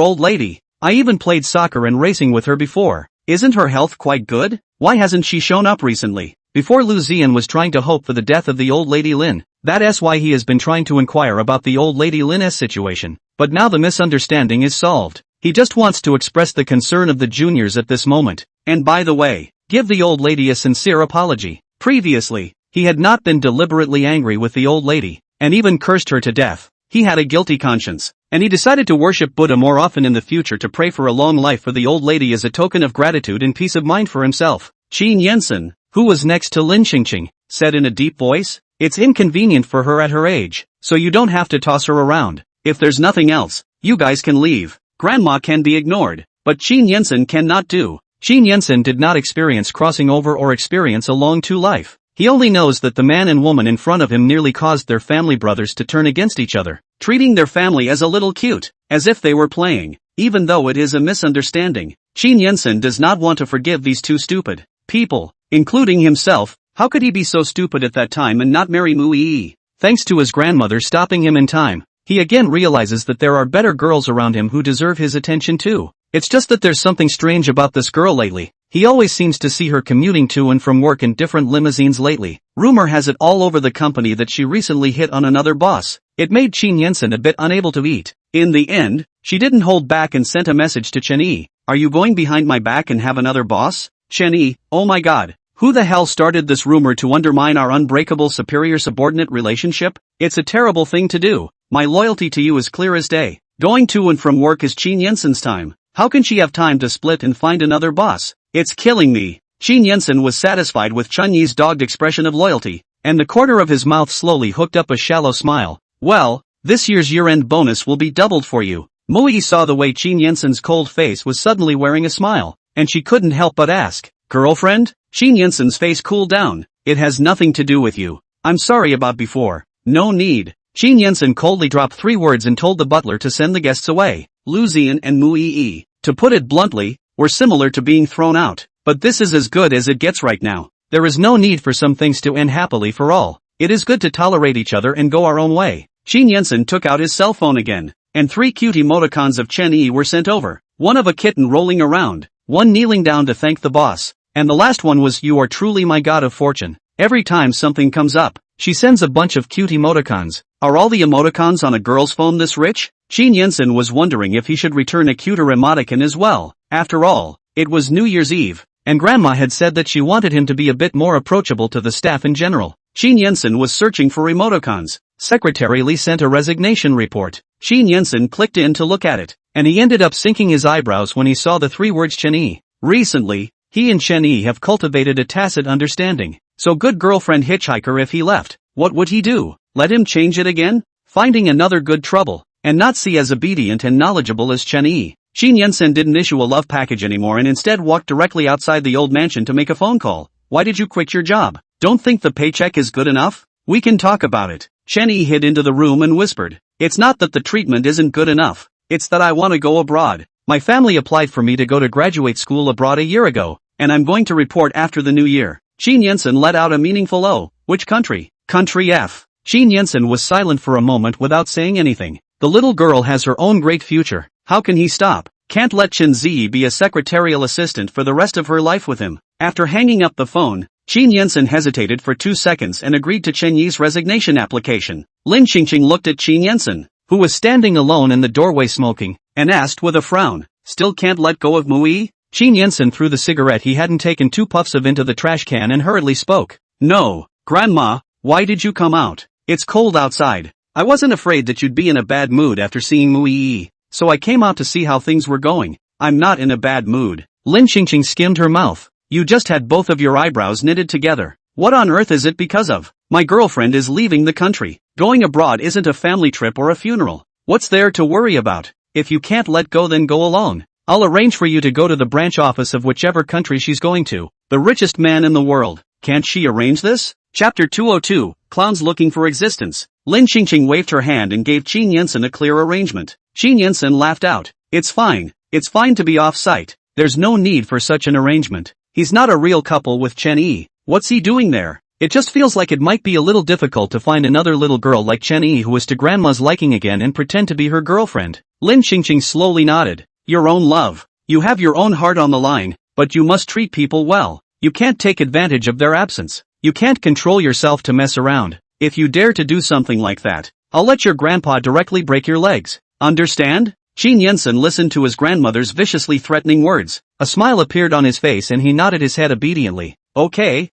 old lady? I even played soccer and racing with her before. Isn't her health quite good? Why hasn't she shown up recently?" Before Lu Ziyan was trying to hope for the death of the old lady Lin. That's why he has been trying to inquire about the old lady Lin's situation. But now the misunderstanding is solved. He just wants to express the concern of the juniors at this moment. And by the way, give the old lady a sincere apology. Previously, he had not been deliberately angry with the old lady, and even cursed her to death. He had a guilty conscience, and he decided to worship Buddha more often in the future to pray for a long life for the old lady as a token of gratitude and peace of mind for himself. Qin Yensen, who was next to Lin Qingqing, said in a deep voice, "It's inconvenient for her at her age, so you don't have to toss her around. If there's nothing else, you guys can leave. Grandma can be ignored, but Qin Yensen cannot do." Qin Yensen did not experience crossing over or experience a long two life. He only knows that the man and woman in front of him nearly caused their family brothers to turn against each other, treating their family as a little cute, as if they were playing. Even though it is a misunderstanding, Qin Yensen does not want to forgive these two stupid people, including himself. How could he be so stupid at that time and not marry Mu Yi? Thanks to his grandmother stopping him in time, he again realizes that there are better girls around him who deserve his attention too. It's just that there's something strange about this girl lately. He always seems to see her commuting to and from work in different limousines lately. Rumor has it all over the company that she recently hit on another boss. It made Qin Yensen a bit unable to eat. In the end, she didn't hold back and sent a message to Chen Yi. "Are you going behind my back and have another boss?" Chen Yi, oh my god. Who the hell started this rumor to undermine our unbreakable superior-subordinate relationship? It's a terrible thing to do. My loyalty to you is clear as day. Going to and from work is Qin Yensen's time. How can she have time to split and find another boss? It's killing me. Qin Yensen was satisfied with Chen Yi's dogged expression of loyalty, and the corner of his mouth slowly hooked up a shallow smile. "Well, this year's year-end bonus will be doubled for you." Mu Yi saw the way Qin Yensen's cold face was suddenly wearing a smile, and she couldn't help but ask, "Girlfriend?" Qin Yensen's face cooled down. "It has nothing to do with you. I'm sorry about before." "No need." Qin Yensen coldly dropped 3 words and told the butler to send the guests away. Lu Ziyan and Mu Yi, to put it bluntly, were similar to being thrown out. But this is as good as it gets right now. There is no need for some things to end happily for all. It is good to tolerate each other and go our own way. Qin Yensen took out his cell phone again, and 3 cute emoticons of Chen Yi were sent over. One of a kitten rolling around, one kneeling down to thank the boss, and the last one was "You are truly my god of fortune." Every time something comes up, she sends a bunch of cute emoticons. Are all the emoticons on a girl's phone this rich? Qin Yensen was wondering if he should return a cuter emoticon as well. After all, it was New Year's Eve, and Grandma had said that she wanted him to be a bit more approachable to the staff in general. Qin Yensen was searching for emoticons. Secretary Li sent a resignation report. Qin Yensen clicked in to look at it, and he ended up sinking his eyebrows when he saw the 3 words Chen Yi. Recently, he and Chen Yi have cultivated a tacit understanding. So good girlfriend hitchhiker, if he left, what would he do? Let him change it again? Finding another good trouble, and not see as obedient and knowledgeable as Chen Yi. Qin Yensen didn't issue a love package anymore and instead walked directly outside the old mansion to make a phone call. "Why did you quit your job? Don't think the paycheck is good enough? We can talk about it." Chen Yi hid into the room and whispered, "It's not that the treatment isn't good enough. It's that I want to go abroad. My family applied for me to go to graduate school abroad a year ago, and I'm going to report after the new year." Qin Yensen let out a meaningful "Oh." "Which country?" "Country F." Qin Yensen was silent for a moment without saying anything. The little girl has her own great future. How can he stop? Can't let Chen Ziyi be a secretarial assistant for the rest of her life with him. After hanging up the phone, Qin Yensen hesitated for 2 seconds and agreed to Chen Yi's resignation application. Lin Qingqing looked at Qin Yensen, who was standing alone in the doorway smoking, and asked with a frown, "Still can't let go of Mu Yi?" Qin Yensen threw the cigarette he hadn't taken 2 puffs of into the trash can and hurriedly spoke. "No, Grandma, why did you come out? It's cold outside. I wasn't afraid that you'd be in a bad mood after seeing Mu Yi, so I came out to see how things were going." "I'm not in a bad mood." Lin Qingqing skimmed her mouth. "You just had both of your eyebrows knitted together. What on earth is it because of? My girlfriend is leaving the country. Going abroad isn't a family trip or a funeral. What's there to worry about? If you can't let go, then go alone. I'll arrange for you to go to the branch office of whichever country she's going to. The richest man in the world. Can't she arrange this?" Chapter 202, Clowns Looking for Existence. Lin Qingqing waved her hand and gave Qin Yensen a clear arrangement. Qin Yensen laughed out. It's fine to be off-site. There's no need for such an arrangement. He's not a real couple with Chen Yi. What's he doing there? It just feels like it might be a little difficult to find another little girl like Chen Yi who is to grandma's liking again and pretend to be her girlfriend. Lin Qingqing slowly nodded. Your own love. You have your own heart on the line, but you must treat people well. You can't take advantage of their absence. You can't control yourself to mess around. If you dare to do something like that, I'll let your grandpa directly break your legs. Understand? Qin Yensen listened to his grandmother's viciously threatening words. A smile appeared on his face and he nodded his head obediently. Okay,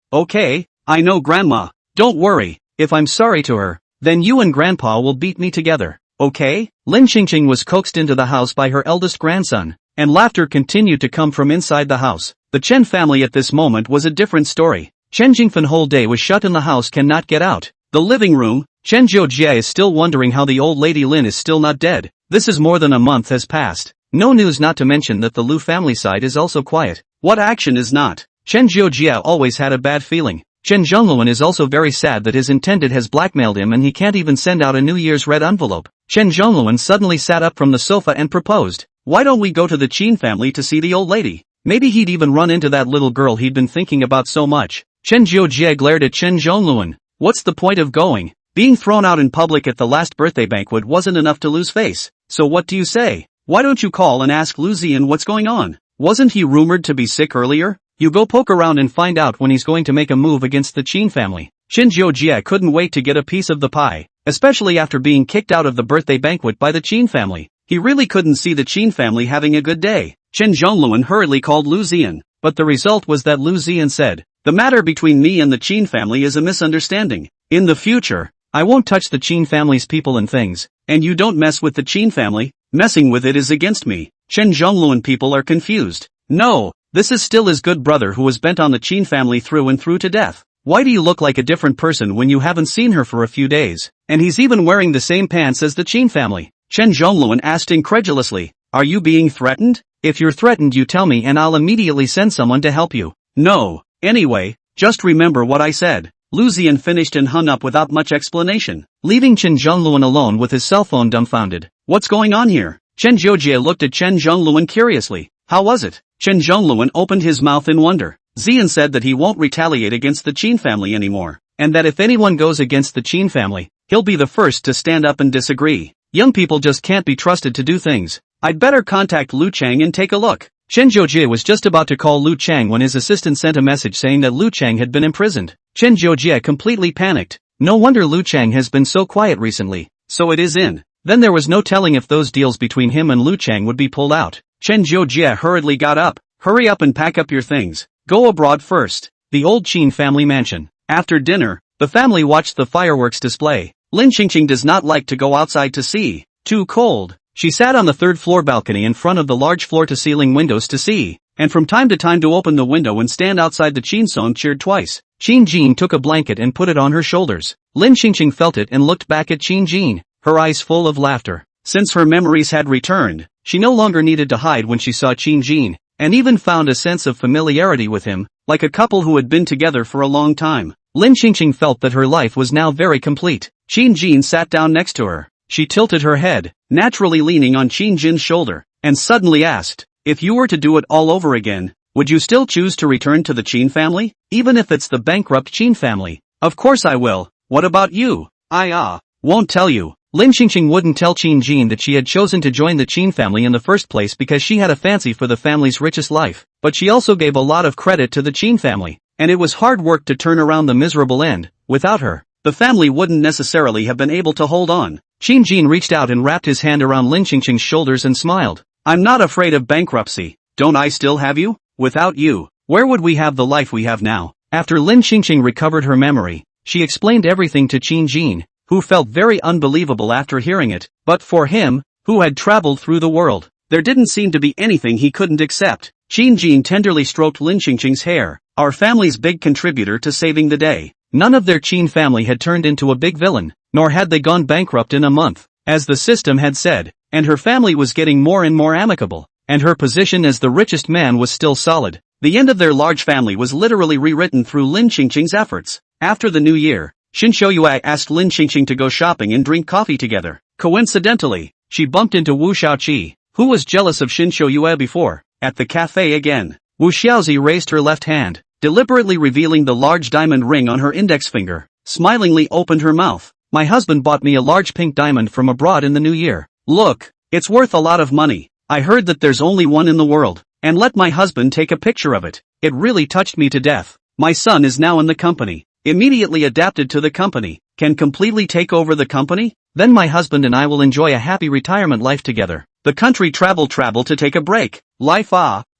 I know grandma. Don't worry, if I'm sorry to her, then you and grandpa will beat me together, okay? Lin Qingqing was coaxed into the house by her eldest grandson, and laughter continued to come from inside the house. The Chen family at this moment was a different story. Chen Jingfen whole day was shut in the house, cannot get out. The living room, Chen Jiujie is still wondering how the old lady Lin is still not dead. This is more than a month has passed. No news, not to mention that the Lu family side is also quiet. What action is not? Chen Jiujie always had a bad feeling. Chen Zhongluan is also very sad that his intended has blackmailed him and he can't even send out a New Year's red envelope. Chen Zhongluan suddenly sat up from the sofa and proposed. Why don't we go to the Qin family to see the old lady? Maybe he'd even run into that little girl he'd been thinking about so much. Chen Jiujie glared at Chen Zhongluan. What's the point of going? Being thrown out in public at the last birthday banquet wasn't enough to lose face. So what do you say? Why don't you call and ask Lu Ziyan what's going on? Wasn't he rumored to be sick earlier? You go poke around and find out when he's going to make a move against the Qin family. Shin Jiujie couldn't wait to get a piece of the pie, especially after being kicked out of the birthday banquet by the Qin family. He really couldn't see the Qin family having a good day. Chen Zhongluan hurriedly called Lu Ziyan, but the result was that Lu Ziyan said, the matter between me and the Qin family is a misunderstanding. In the future, I won't touch the Qin family's people and things, and you don't mess with the Qin family. Messing with it is against me. Chen Zhongluan people are confused. No, this is still his good brother who was bent on the Qin family through and through to death. Why do you look like a different person when you haven't seen her for a few days? And he's even wearing the same pants as the Qin family. Chen Zhongluan asked incredulously. Are you being threatened? If you're threatened, you tell me and I'll immediately send someone to help you. No. Anyway, just remember what I said. Lu Ziyan finished and hung up without much explanation, leaving Chen Zhongluan alone with his cell phone dumbfounded. What's going on here? Chen Jiujie looked at Chen Zhongluan curiously. How was it? Chen Zhongluan opened his mouth in wonder. Ziyan said that he won't retaliate against the Qin family anymore, and that if anyone goes against the Qin family, he'll be the first to stand up and disagree. Young people just can't be trusted to do things. I'd better contact Lu Chang and take a look. Chen Jiujie was just about to call Lu Chang when his assistant sent a message saying that Lu Chang had been imprisoned. Chen Jiujie completely panicked. No wonder Lu Chang has been so quiet recently. So it is in. Then there was no telling if those deals between him and Lu Chang would be pulled out. Chen Jiujie hurriedly got up. Hurry up and pack up your things. Go abroad first. The old Qin family mansion. After dinner, the family watched the fireworks display. Lin Qingqing does not like to go outside to see. Too cold. She sat on the third floor balcony in front of the large floor-to-ceiling windows to see, and from time to time to open the window and stand outside. The Qin Song cheered twice. Qin Jin took a blanket and put it on her shoulders. Lin Qingqing felt it and looked back at Qin Jin, her eyes full of laughter. Since her memories had returned, she no longer needed to hide when she saw Qin Jin, and even found a sense of familiarity with him, like a couple who had been together for a long time. Lin Qingqing felt that her life was now very complete. Qin Jin sat down next to her. She tilted her head, naturally leaning on Qin Jin's shoulder, and suddenly asked, if you were to do it all over again, would you still choose to return to the Qin family, even if it's the bankrupt Qin family? Of course I will. What about you? I won't tell you. Lin Qingqing wouldn't tell Qin Jin that she had chosen to join the Qin family in the first place because she had a fancy for the family's richest life, but she also gave a lot of credit to the Qin family, and it was hard work to turn around the miserable end. Without her, the family wouldn't necessarily have been able to hold on. Qin Jin reached out and wrapped his hand around Lin Qingqing's shoulders and smiled. I'm not afraid of bankruptcy. Don't I still have you? Without you, where would we have the life we have now? After Lin Qingqing recovered her memory, she explained everything to Qin Jin, who felt very unbelievable after hearing it. But for him, who had traveled through the world, there didn't seem to be anything he couldn't accept. Qin Jin tenderly stroked Lin Qingqing's hair. Our family's big contributor to saving the day. None of their Qin family had turned into a big villain, nor had they gone bankrupt in a month, as the system had said, and her family was getting more and more amicable, and her position as the richest man was still solid. The end of their large family was literally rewritten through Lin Qingqing's efforts. After the new year, Xin Shouyue asked Lin Qingqing to go shopping and drink coffee together. Coincidentally, she bumped into Wu Xiaoqi, who was jealous of Xin Shouyue before, at the cafe again. Wu Xiaozi raised her left hand. deliberately revealing the large diamond ring on her index finger, smilingly opened her mouth. My husband bought me a large pink diamond from abroad in the new year. Look, it's worth a lot of money. I heard that there's only one in the world, and let my husband take a picture of it. It really touched me to death. My son is now in the company. Immediately adapted to the company. Can completely take over the company? Then my husband and I will enjoy a happy retirement life together. The country travel to take a break. Life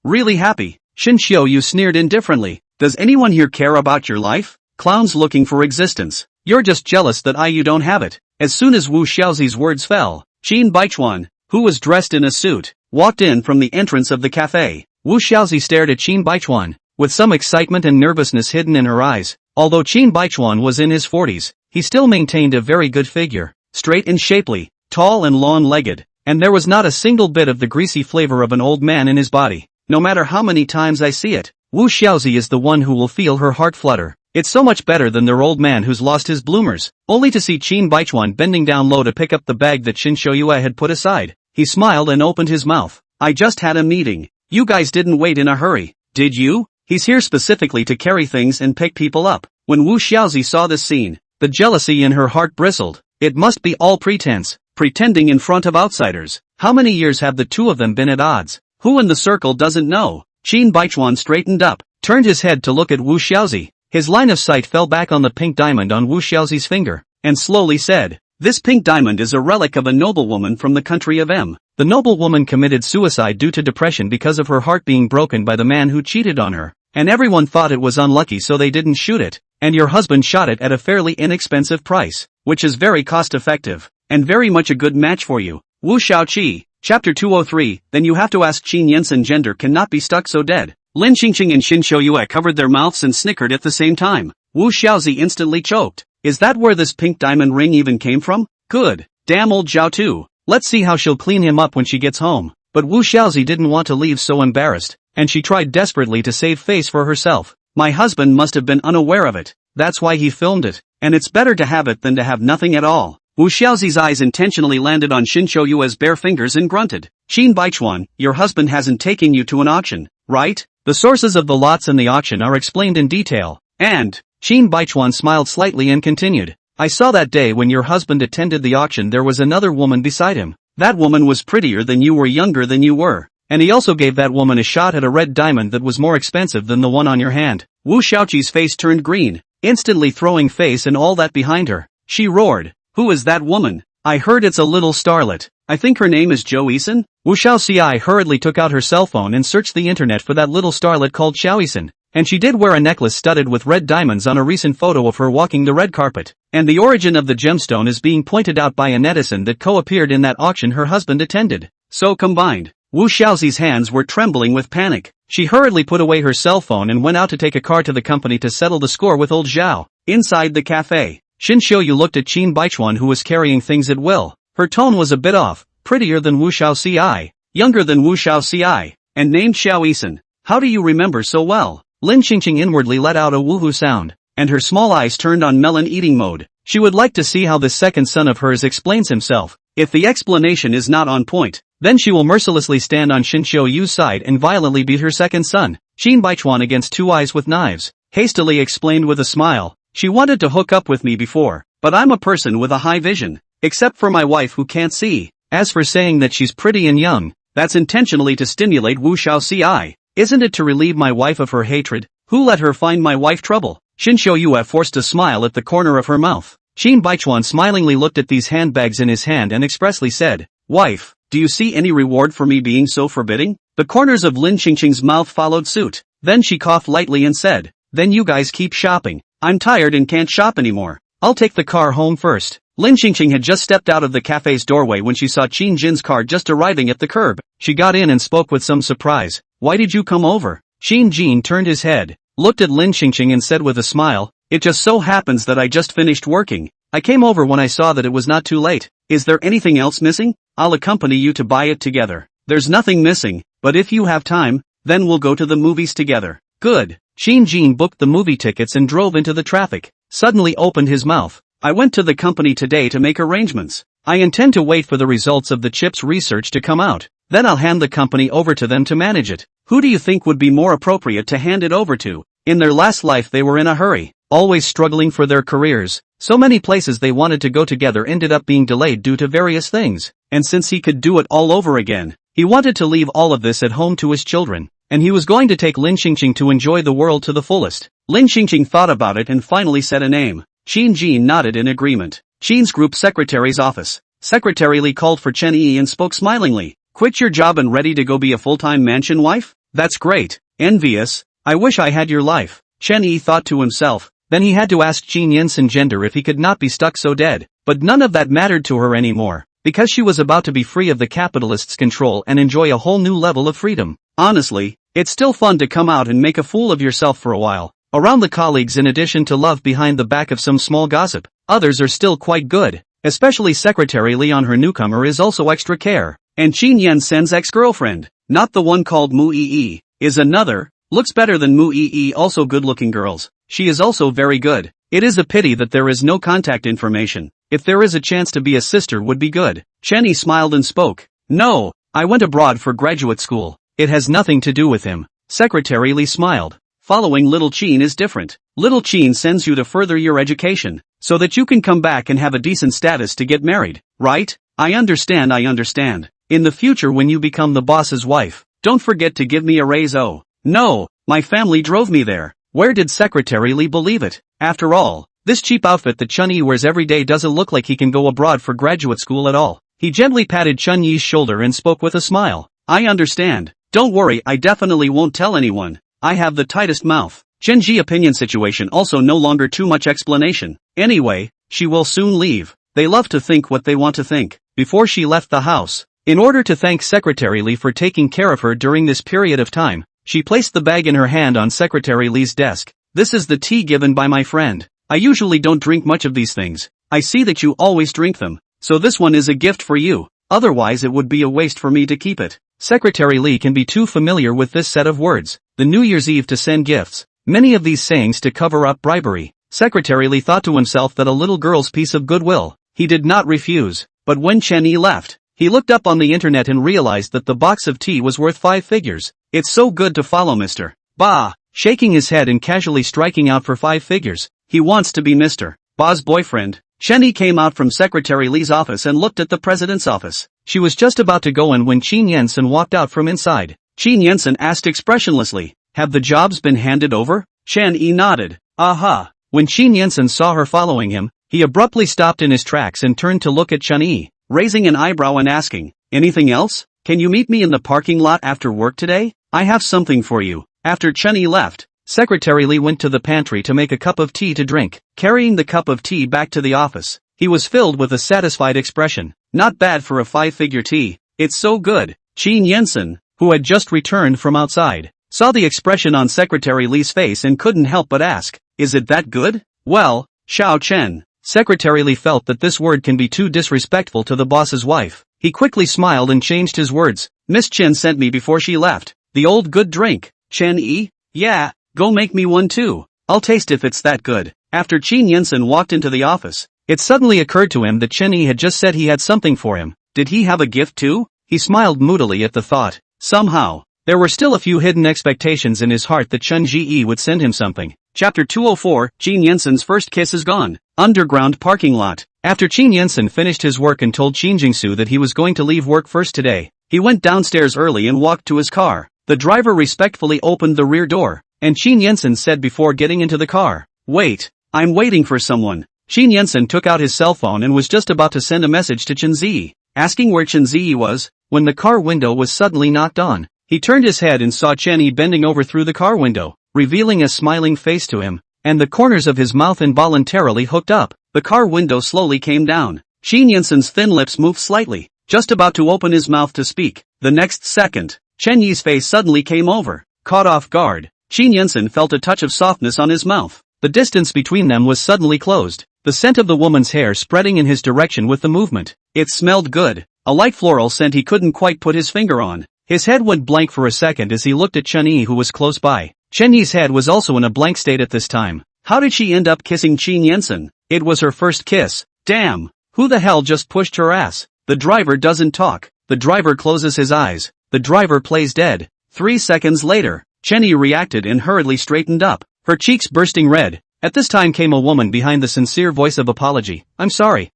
really happy. Shin Xiaoyu sneered indifferently. Does anyone here care about your life? Clowns looking for existence. You're just jealous that you don't have it. As soon as Wu Xiaozi's words fell, Qin Baichuan, who was dressed in a suit, walked in from the entrance of the cafe. Wu Xiaozi stared at Qin Baichuan, with some excitement and nervousness hidden in her eyes. Although Qin Baichuan was in his 40s, he still maintained a very good figure, straight and shapely, tall and long-legged, and there was not a single bit of the greasy flavor of an old man in his body. No matter how many times I see it, Wu Xiaozi is the one who will feel her heart flutter. It's so much better than their old man who's lost his bloomers. Only to see Qin Baichuan bending down low to pick up the bag that Shin Xiaoyue had put aside. He smiled and opened his mouth. I just had a meeting. You guys didn't wait in a hurry, did you? He's here specifically to carry things and pick people up. When Wu Xiaozi saw this scene, the jealousy in her heart bristled. It must be all pretense, pretending in front of outsiders. How many years have the two of them been at odds? Who in the circle doesn't know? Qin Baichuan straightened up, turned his head to look at Wu Xiaozi. His line of sight fell back on the pink diamond on Wu Xiaozi's finger, and slowly said, this pink diamond is a relic of a noblewoman from the country of M. The noblewoman committed suicide due to depression because of her heart being broken by the man who cheated on her, and everyone thought it was unlucky so they didn't shoot it, and your husband shot it at a fairly inexpensive price, which is very cost-effective, and very much a good match for you. Wu Xiaoqi, Chapter 203, then you have to ask Qin Yensen gender cannot be stuck so dead. Lin Qingqing and Shin Xiaoyue covered their mouths and snickered at the same time. Wu Xiaozi instantly choked. Is that where this pink diamond ring even came from? Good. Damn old Zhao too. Let's see how she'll clean him up when she gets home. But Wu Xiaozi didn't want to leave so embarrassed, and she tried desperately to save face for herself. My husband must have been unaware of it. That's why he filmed it, and it's better to have it than to have nothing at all. Wu Xiaozi's eyes intentionally landed on Shin Xiaoyue's bare fingers and grunted. Qin Baichuan, your husband hasn't taken you to an auction, right? The sources of the lots in the auction are explained in detail. And, Qin Baichuan smiled slightly and continued. I saw that day when your husband attended the auction there was another woman beside him. That woman was prettier than you were, younger than you were. And he also gave that woman a shot at a red diamond that was more expensive than the one on your hand. Wu Xiaoqi's face turned green, instantly throwing face and all that behind her. She roared. Who is that woman? I heard it's a little starlet. I think her name is Zhou Yisan? Wu Xiaoxi hurriedly took out her cell phone and searched the internet for that little starlet called Zhou Yisan. And she did wear a necklace studded with red diamonds on a recent photo of her walking the red carpet. And the origin of the gemstone is being pointed out by a netizen that co-appeared in that auction her husband attended. So combined, Wu Xiaoxi's hands were trembling with panic. She hurriedly put away her cell phone and went out to take a car to the company to settle the score with old Zhao. Inside the cafe, Shin Xiaoyu looked at Qin Baichuan who was carrying things at will. Her tone was a bit off, prettier than Wu Xiaoxi, younger than Wu Xiaoxi, and named Zhao Yisan. How do you remember so well? Lin Qingqing inwardly let out a woohoo sound, and her small eyes turned on melon eating mode. She would like to see how this second son of hers explains himself. If the explanation is not on point, then she will mercilessly stand on Shin Xiaoyu's side and violently beat her second son. Qin Baichuan against two eyes with knives, hastily explained with a smile. She wanted to hook up with me before, but I'm a person with a high vision, except for my wife who can't see. As for saying that she's pretty and young, that's intentionally to stimulate Wu Xiaoxi. Isn't it to relieve my wife of her hatred? Who let her find my wife trouble? Shin Xiaoyue forced a smile at the corner of her mouth. Qin Baichuan smilingly looked at these handbags in his hand and expressly said, Wife, do you see any reward for me being so forbidding? The corners of Lin Qingqing's mouth followed suit. Then she coughed lightly and said, Then you guys keep shopping. I'm tired and can't shop anymore. I'll take the car home first. Lin Qingqing had just stepped out of the cafe's doorway when she saw Qin Jin's car just arriving at the curb. She got in and spoke with some surprise. Why did you come over? Qin Jin turned his head, looked at Lin Qingqing and said with a smile, It just so happens that I just finished working. I came over when I saw that it was not too late. Is there anything else missing? I'll accompany you to buy it together. There's nothing missing, but if you have time, then we'll go to the movies together. Good. Qin Jin booked the movie tickets and drove into the traffic, suddenly opened his mouth. I went to the company today to make arrangements. I intend to wait for the results of the chip's research to come out. Then I'll hand the company over to them to manage it. Who do you think would be more appropriate to hand it over to? In their last life they were in a hurry, always struggling for their careers. So many places they wanted to go together ended up being delayed due to various things, and since he could do it all over again, he wanted to leave all of this at home to his children, and he was going to take Lin Xingqing to enjoy the world to the fullest. Lin Xingqing thought about it and finally said a name. Qin Jin nodded in agreement. Qin's group secretary's office. Secretary Li called for Chen Yi and spoke smilingly. Quit your job and ready to go be a full-time mansion wife? That's great. Envious. I wish I had your life. Chen Yi thought to himself. Then he had to ask Qin Yinsen gender if he could not be stuck so dead. But none of that mattered to her anymore, because she was about to be free of the capitalists' control and enjoy a whole new level of freedom. Honestly, it's still fun to come out and make a fool of yourself for a while. Around the colleagues, in addition to love behind the back of some small gossip, others are still quite good. Especially Secretary Li on her newcomer is also extra care. And Qin Yansen's ex-girlfriend, not the one called Mu Yi, is another. Looks better than Mu Yi, also good-looking girls. She is also very good. It is a pity that there is no contact information. If there is a chance to be a sister would be good. Chen Yi smiled and spoke. No, I went abroad for graduate school. It has nothing to do with him. Secretary Li smiled. Following Little Qin is different. Little Qin sends you to further your education, so that you can come back and have a decent status to get married, right? I understand. In the future when you become the boss's wife, don't forget to give me a raise. Oh, no, my family drove me there. Where did Secretary Li believe it? After all, this cheap outfit that Chun Yi wears every day doesn't look like he can go abroad for graduate school at all. He gently patted Chun Yi's shoulder and spoke with a smile. I understand. Don't worry, I definitely won't tell anyone. I have the tightest mouth. Chen Ji opinion situation also no longer too much explanation. Anyway, she will soon leave. They love to think what they want to think. Before she left the house, in order to thank Secretary Li for taking care of her during this period of time, she placed the bag in her hand on Secretary Li's desk. This is the tea given by my friend. I usually don't drink much of these things. I see that you always drink them, so this one is a gift for you. Otherwise it would be a waste for me to keep it. Secretary Li can be too familiar with this set of words. The New Year's Eve to send gifts. Many of these sayings to cover up bribery. Secretary Li thought to himself that a little girl's piece of goodwill. He did not refuse, but when Chen Yi left, he looked up on the internet and realized that the box of tea was worth 5 figures. It's so good to follow Mr. Ba, shaking his head and casually striking out for 5 figures. He wants to be Mr. Ba's boyfriend. Chen Yi came out from Secretary Li's office and looked at the president's office. She was just about to go in when Qin Yansen walked out from inside. Qin Yansen asked expressionlessly, have the jobs been handed over? Chen Yi nodded. Aha. When Qin Yansen saw her following him, he abruptly stopped in his tracks and turned to look at Chen Yi, raising an eyebrow and asking, anything else? Can you meet me in the parking lot after work today? I have something for you. After Chen Yi left, Secretary Li went to the pantry to make a cup of tea to drink. Carrying the cup of tea back to the office, he was filled with a satisfied expression. Not bad for a 5-figure tea. It's so good. Qin Yansen, who had just returned from outside, saw the expression on Secretary Li's face and couldn't help but ask, is it that good? Well, Xiao Chen. Secretary Li felt that this word can be too disrespectful to the boss's wife. He quickly smiled and changed his words. Miss Chen sent me before she left. The old good drink. Chen Yi? Yeah, go make me one too. I'll taste if it's that good. After Qin Yansen walked into the office, it suddenly occurred to him that Chen Yi had just said he had something for him. Did he have a gift too? He smiled moodily at the thought. Somehow, there were still a few hidden expectations in his heart that Chen Ji would send him something. Chapter 204, Qin Yansen's first kiss is gone. Underground parking lot. After Qin Yansen finished his work and told Qin Jingsu that he was going to leave work first today, he went downstairs early and walked to his car. The driver respectfully opened the rear door, and Qin Yansen said before getting into the car, wait, I'm waiting for someone. Qin Yansen took out his cell phone and was just about to send a message to Chen Ziyi, asking where Chen Ziyi was, when the car window was suddenly knocked on. He turned his head and saw Chen Yi bending over through the car window, revealing a smiling face to him, and the corners of his mouth involuntarily hooked up. The car window slowly came down. Qin Yansen's thin lips moved slightly, just about to open his mouth to speak. The next second, Chen Yi's face suddenly came over. Caught off guard, Qin Yansen felt a touch of softness on his mouth. The distance between them was suddenly closed, the scent of the woman's hair spreading in his direction with the movement. It smelled good, a light floral scent he couldn't quite put his finger on. His head went blank for a second as he looked at Chen Yi, who was close by. Chen Yi's head was also in a blank state at this time. How did she end up kissing Qin Yansen? It was her first kiss. Damn, who the hell just pushed her ass? The driver doesn't talk. The driver closes his eyes. The driver plays dead. 3 seconds later, Chen Yi reacted and hurriedly straightened up. her cheeks bursting red. At this time came a woman behind the sincere voice of apology. I'm sorry,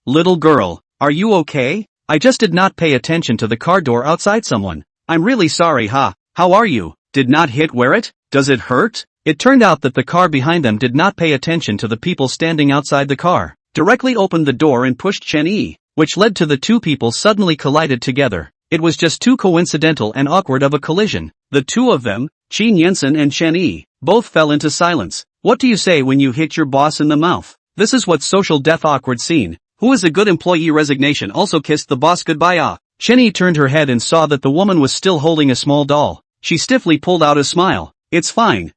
little girl, are you okay? I just did not pay attention to the car door outside someone. I'm really sorry how are you? Did not hit where it? Does it hurt? It turned out that the car behind them did not pay attention to the people standing outside the car, directly opened the door and pushed Chen Yi, which led to the two people suddenly collided together. It was just too coincidental and awkward of a collision. The two of them, Qin Yensen and Chen Yi, both fell into silence. What do you say when you hit your boss in the mouth? This is what social death awkward scene. Who is a good employee resignation also kissed the boss goodbye. Chen Yi turned her head and saw that the woman was still holding a small doll. She stiffly pulled out a smile. It's fine.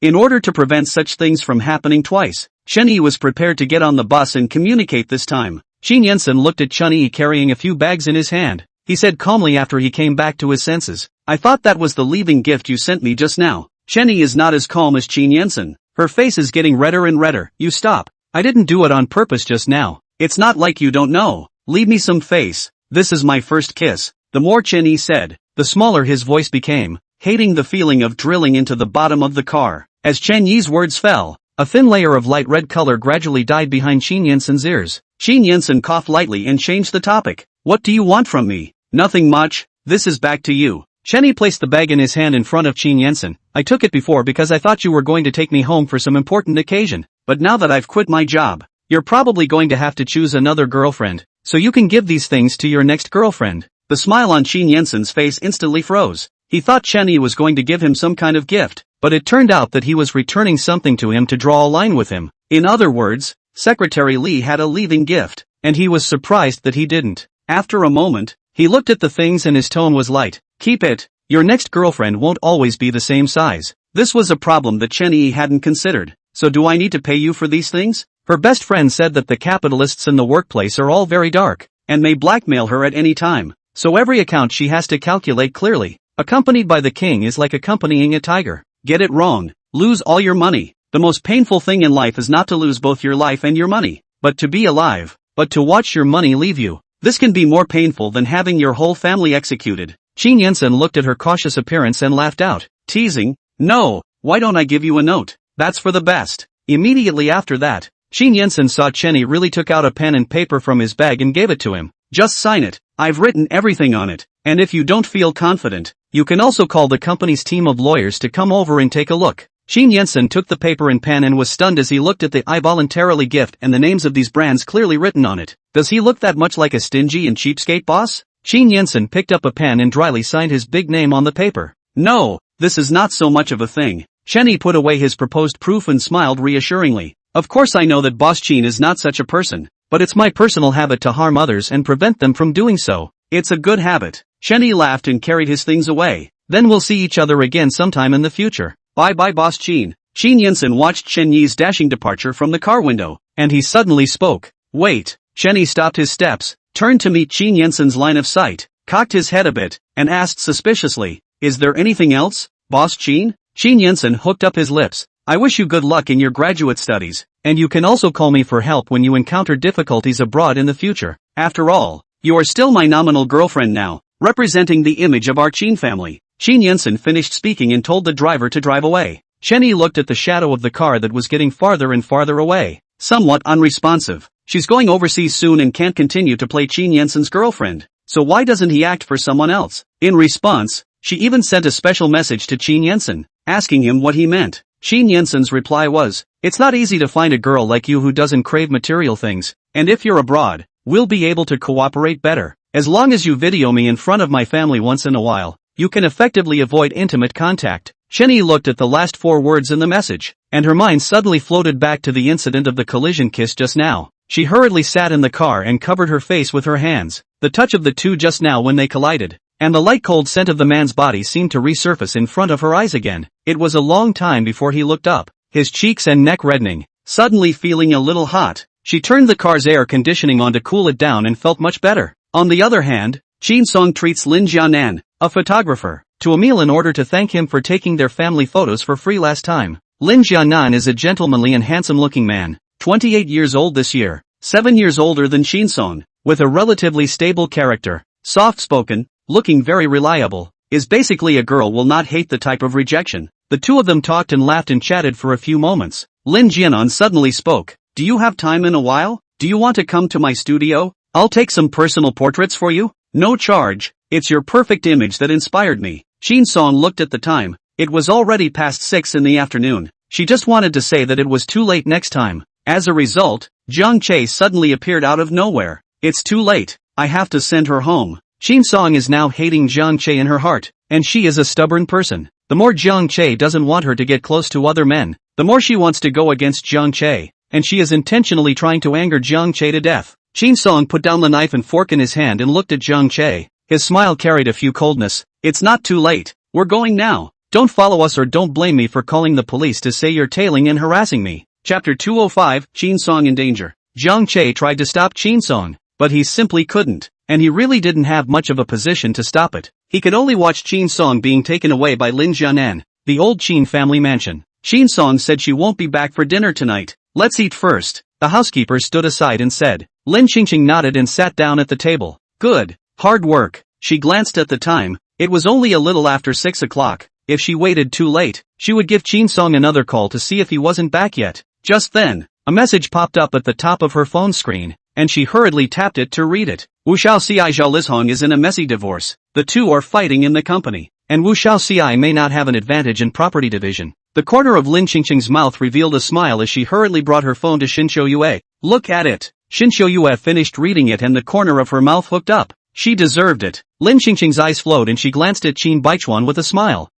In order to prevent such things from happening twice, Chen Yi was prepared to get on the bus and communicate this time. Qin Yensen looked at Chen Yi carrying a few bags in his hand. He said calmly after he came back to his senses, I thought that was the leaving gift you sent me just now. Chen Yi is not as calm as Qin Yensen. Her face is getting redder and redder. You stop. I didn't do it on purpose just now. It's not like you don't know. Leave me some face. This is my first kiss. The more Chen Yi said, the smaller his voice became, hating the feeling of drilling into the bottom of the car. As Chen Yi's words fell, a thin layer of light red color gradually died behind Qin Yensen's ears. Qin Yensen coughed lightly and changed the topic. What do you want from me? Nothing much. This is back to you. Chen Yi placed the bag in his hand in front of Qin Yensen. I took it before because I thought you were going to take me home for some important occasion, but now that I've quit my job, you're probably going to have to choose another girlfriend, so you can give these things to your next girlfriend. The smile on Qin Yensen's face instantly froze. He thought Chen Yi was going to give him some kind of gift, but it turned out that he was returning something to him to draw a line with him. In other words, Secretary Li had a leaving gift, and he was surprised that he didn't. After a moment, he looked at the things and his tone was light. Keep it. Your next girlfriend won't always be the same size. This was a problem that Chen Yi hadn't considered. So do I need to pay you for these things? Her best friend said that the capitalists in the workplace are all very dark, and may blackmail her at any time. So every account she has to calculate clearly. Accompanied by the king is like accompanying a tiger. Get it wrong. Lose all your money. The most painful thing in life is not to lose both your life and your money, but to be alive, but to watch your money leave you. This can be more painful than having your whole family executed. Qin Yensen looked at her cautious appearance and laughed out, teasing, no, why don't I give you a note? That's for the best. Immediately after that, Qin Yensen saw Chen Yi really took out a pen and paper from his bag and gave it to him. Just sign it. I've written everything on it, and if you don't feel confident, you can also call the company's team of lawyers to come over and take a look. Qin Yensen took the paper and pen and was stunned as he looked at the involuntarily gift and the names of these brands clearly written on it. Does he look that much like a stingy and cheapskate boss? Qin Yensen picked up a pen and dryly signed his big name on the paper. No, this is not so much of a thing. Chen Yi put away his proposed proof and smiled reassuringly. Of course I know that Boss Qin is not such a person, but it's my personal habit to harm others and prevent them from doing so. It's a good habit. Chen Yi laughed and carried his things away. Then we'll see each other again sometime in the future. Bye-bye Boss Qin. Qin Yensen watched Chen Yi's dashing departure from the car window, and he suddenly spoke. Wait. Chen Yi stopped his steps, turned to meet Qin Yensen's line of sight, cocked his head a bit, and asked suspiciously, is there anything else, Boss Qin? Qin Yensen hooked up his lips. I wish you good luck in your graduate studies, and you can also call me for help when you encounter difficulties abroad in the future. After all, you are still my nominal girlfriend now, representing the image of our Qin family. Qin Yensen finished speaking and told the driver to drive away. Chen Yi looked at the shadow of the car that was getting farther and farther away, somewhat unresponsive. She's going overseas soon and can't continue to play Qin Yensen's girlfriend, so why doesn't he act for someone else? In response, she even sent a special message to Qin Yensen, asking him what he meant. Qin Yensen's reply was, it's not easy to find a girl like you who doesn't crave material things, and if you're abroad, we'll be able to cooperate better. As long as you video me in front of my family once in a while, you can effectively avoid intimate contact. Chen Yi looked at the last 4 words in the message, and her mind suddenly floated back to the incident of the collision kiss just now. She hurriedly sat in the car and covered her face with her hands. The touch of the two just now when they collided, and the light cold scent of the man's body seemed to resurface in front of her eyes again. It was a long time before he looked up, his cheeks and neck reddening, suddenly feeling a little hot. She turned the car's air conditioning on to cool it down and felt much better. On the other hand, Qin Song treats Lin Jianan, a photographer, to a meal in order to thank him for taking their family photos for free last time. Lin Jianan is a gentlemanly and handsome-looking man, 28 years old this year, 7 years older than Qin Song, with a relatively stable character, soft-spoken, looking very reliable, is basically a girl will not hate the type of rejection. The two of them talked and laughed and chatted for a few moments. Lin Jianan suddenly spoke. Do you have time in a while? Do you want to come to my studio? I'll take some personal portraits for you. No charge. It's your perfect image that inspired me. Shin Song looked at the time. It was already past 6 in the afternoon. She just wanted to say that it was too late next time. As a result, Jiang Che suddenly appeared out of nowhere. It's too late. I have to send her home. Shin Song is now hating Jiang Che in her heart, and she is a stubborn person. The more Jiang Che doesn't want her to get close to other men, the more she wants to go against Jiang Che, and she is intentionally trying to anger Jiang Che to death. Shin Song put down the knife and fork in his hand and looked at Jiang Che. His smile carried a few coldness. It's not too late. We're going now. Don't follow us or don't blame me for calling the police to say you're tailing and harassing me. Chapter 205, Shin Song in danger. Jiang Che tried to stop Shin Song, but he simply couldn't, and he really didn't have much of a position to stop it. He could only watch Shin Song being taken away by Lin Jianan, the old Qin family mansion. Shin Song said she won't be back for dinner tonight. Let's eat first. The housekeeper stood aside and said. Lin Qingqing nodded and sat down at the table. Good. Hard work. She glanced at the time. It was only a little after 6 o'clock. If she waited too late, she would give Shin Song another call to see if he wasn't back yet. Just then, a message popped up at the top of her phone screen, and she hurriedly tapped it to read it. Wu Xiaoxi Zhao Lishong is in a messy divorce. The two are fighting in the company, and Wu Xiaoxi may not have an advantage in property division. The corner of Lin Qingqing's mouth revealed a smile as she hurriedly brought her phone to Shinshou Yue. Look at it. Shinshou Yue finished reading it and the corner of her mouth hooked up. She deserved it. Lin Qingqing's eyes flowed and she glanced at Qin Baichuan with a smile.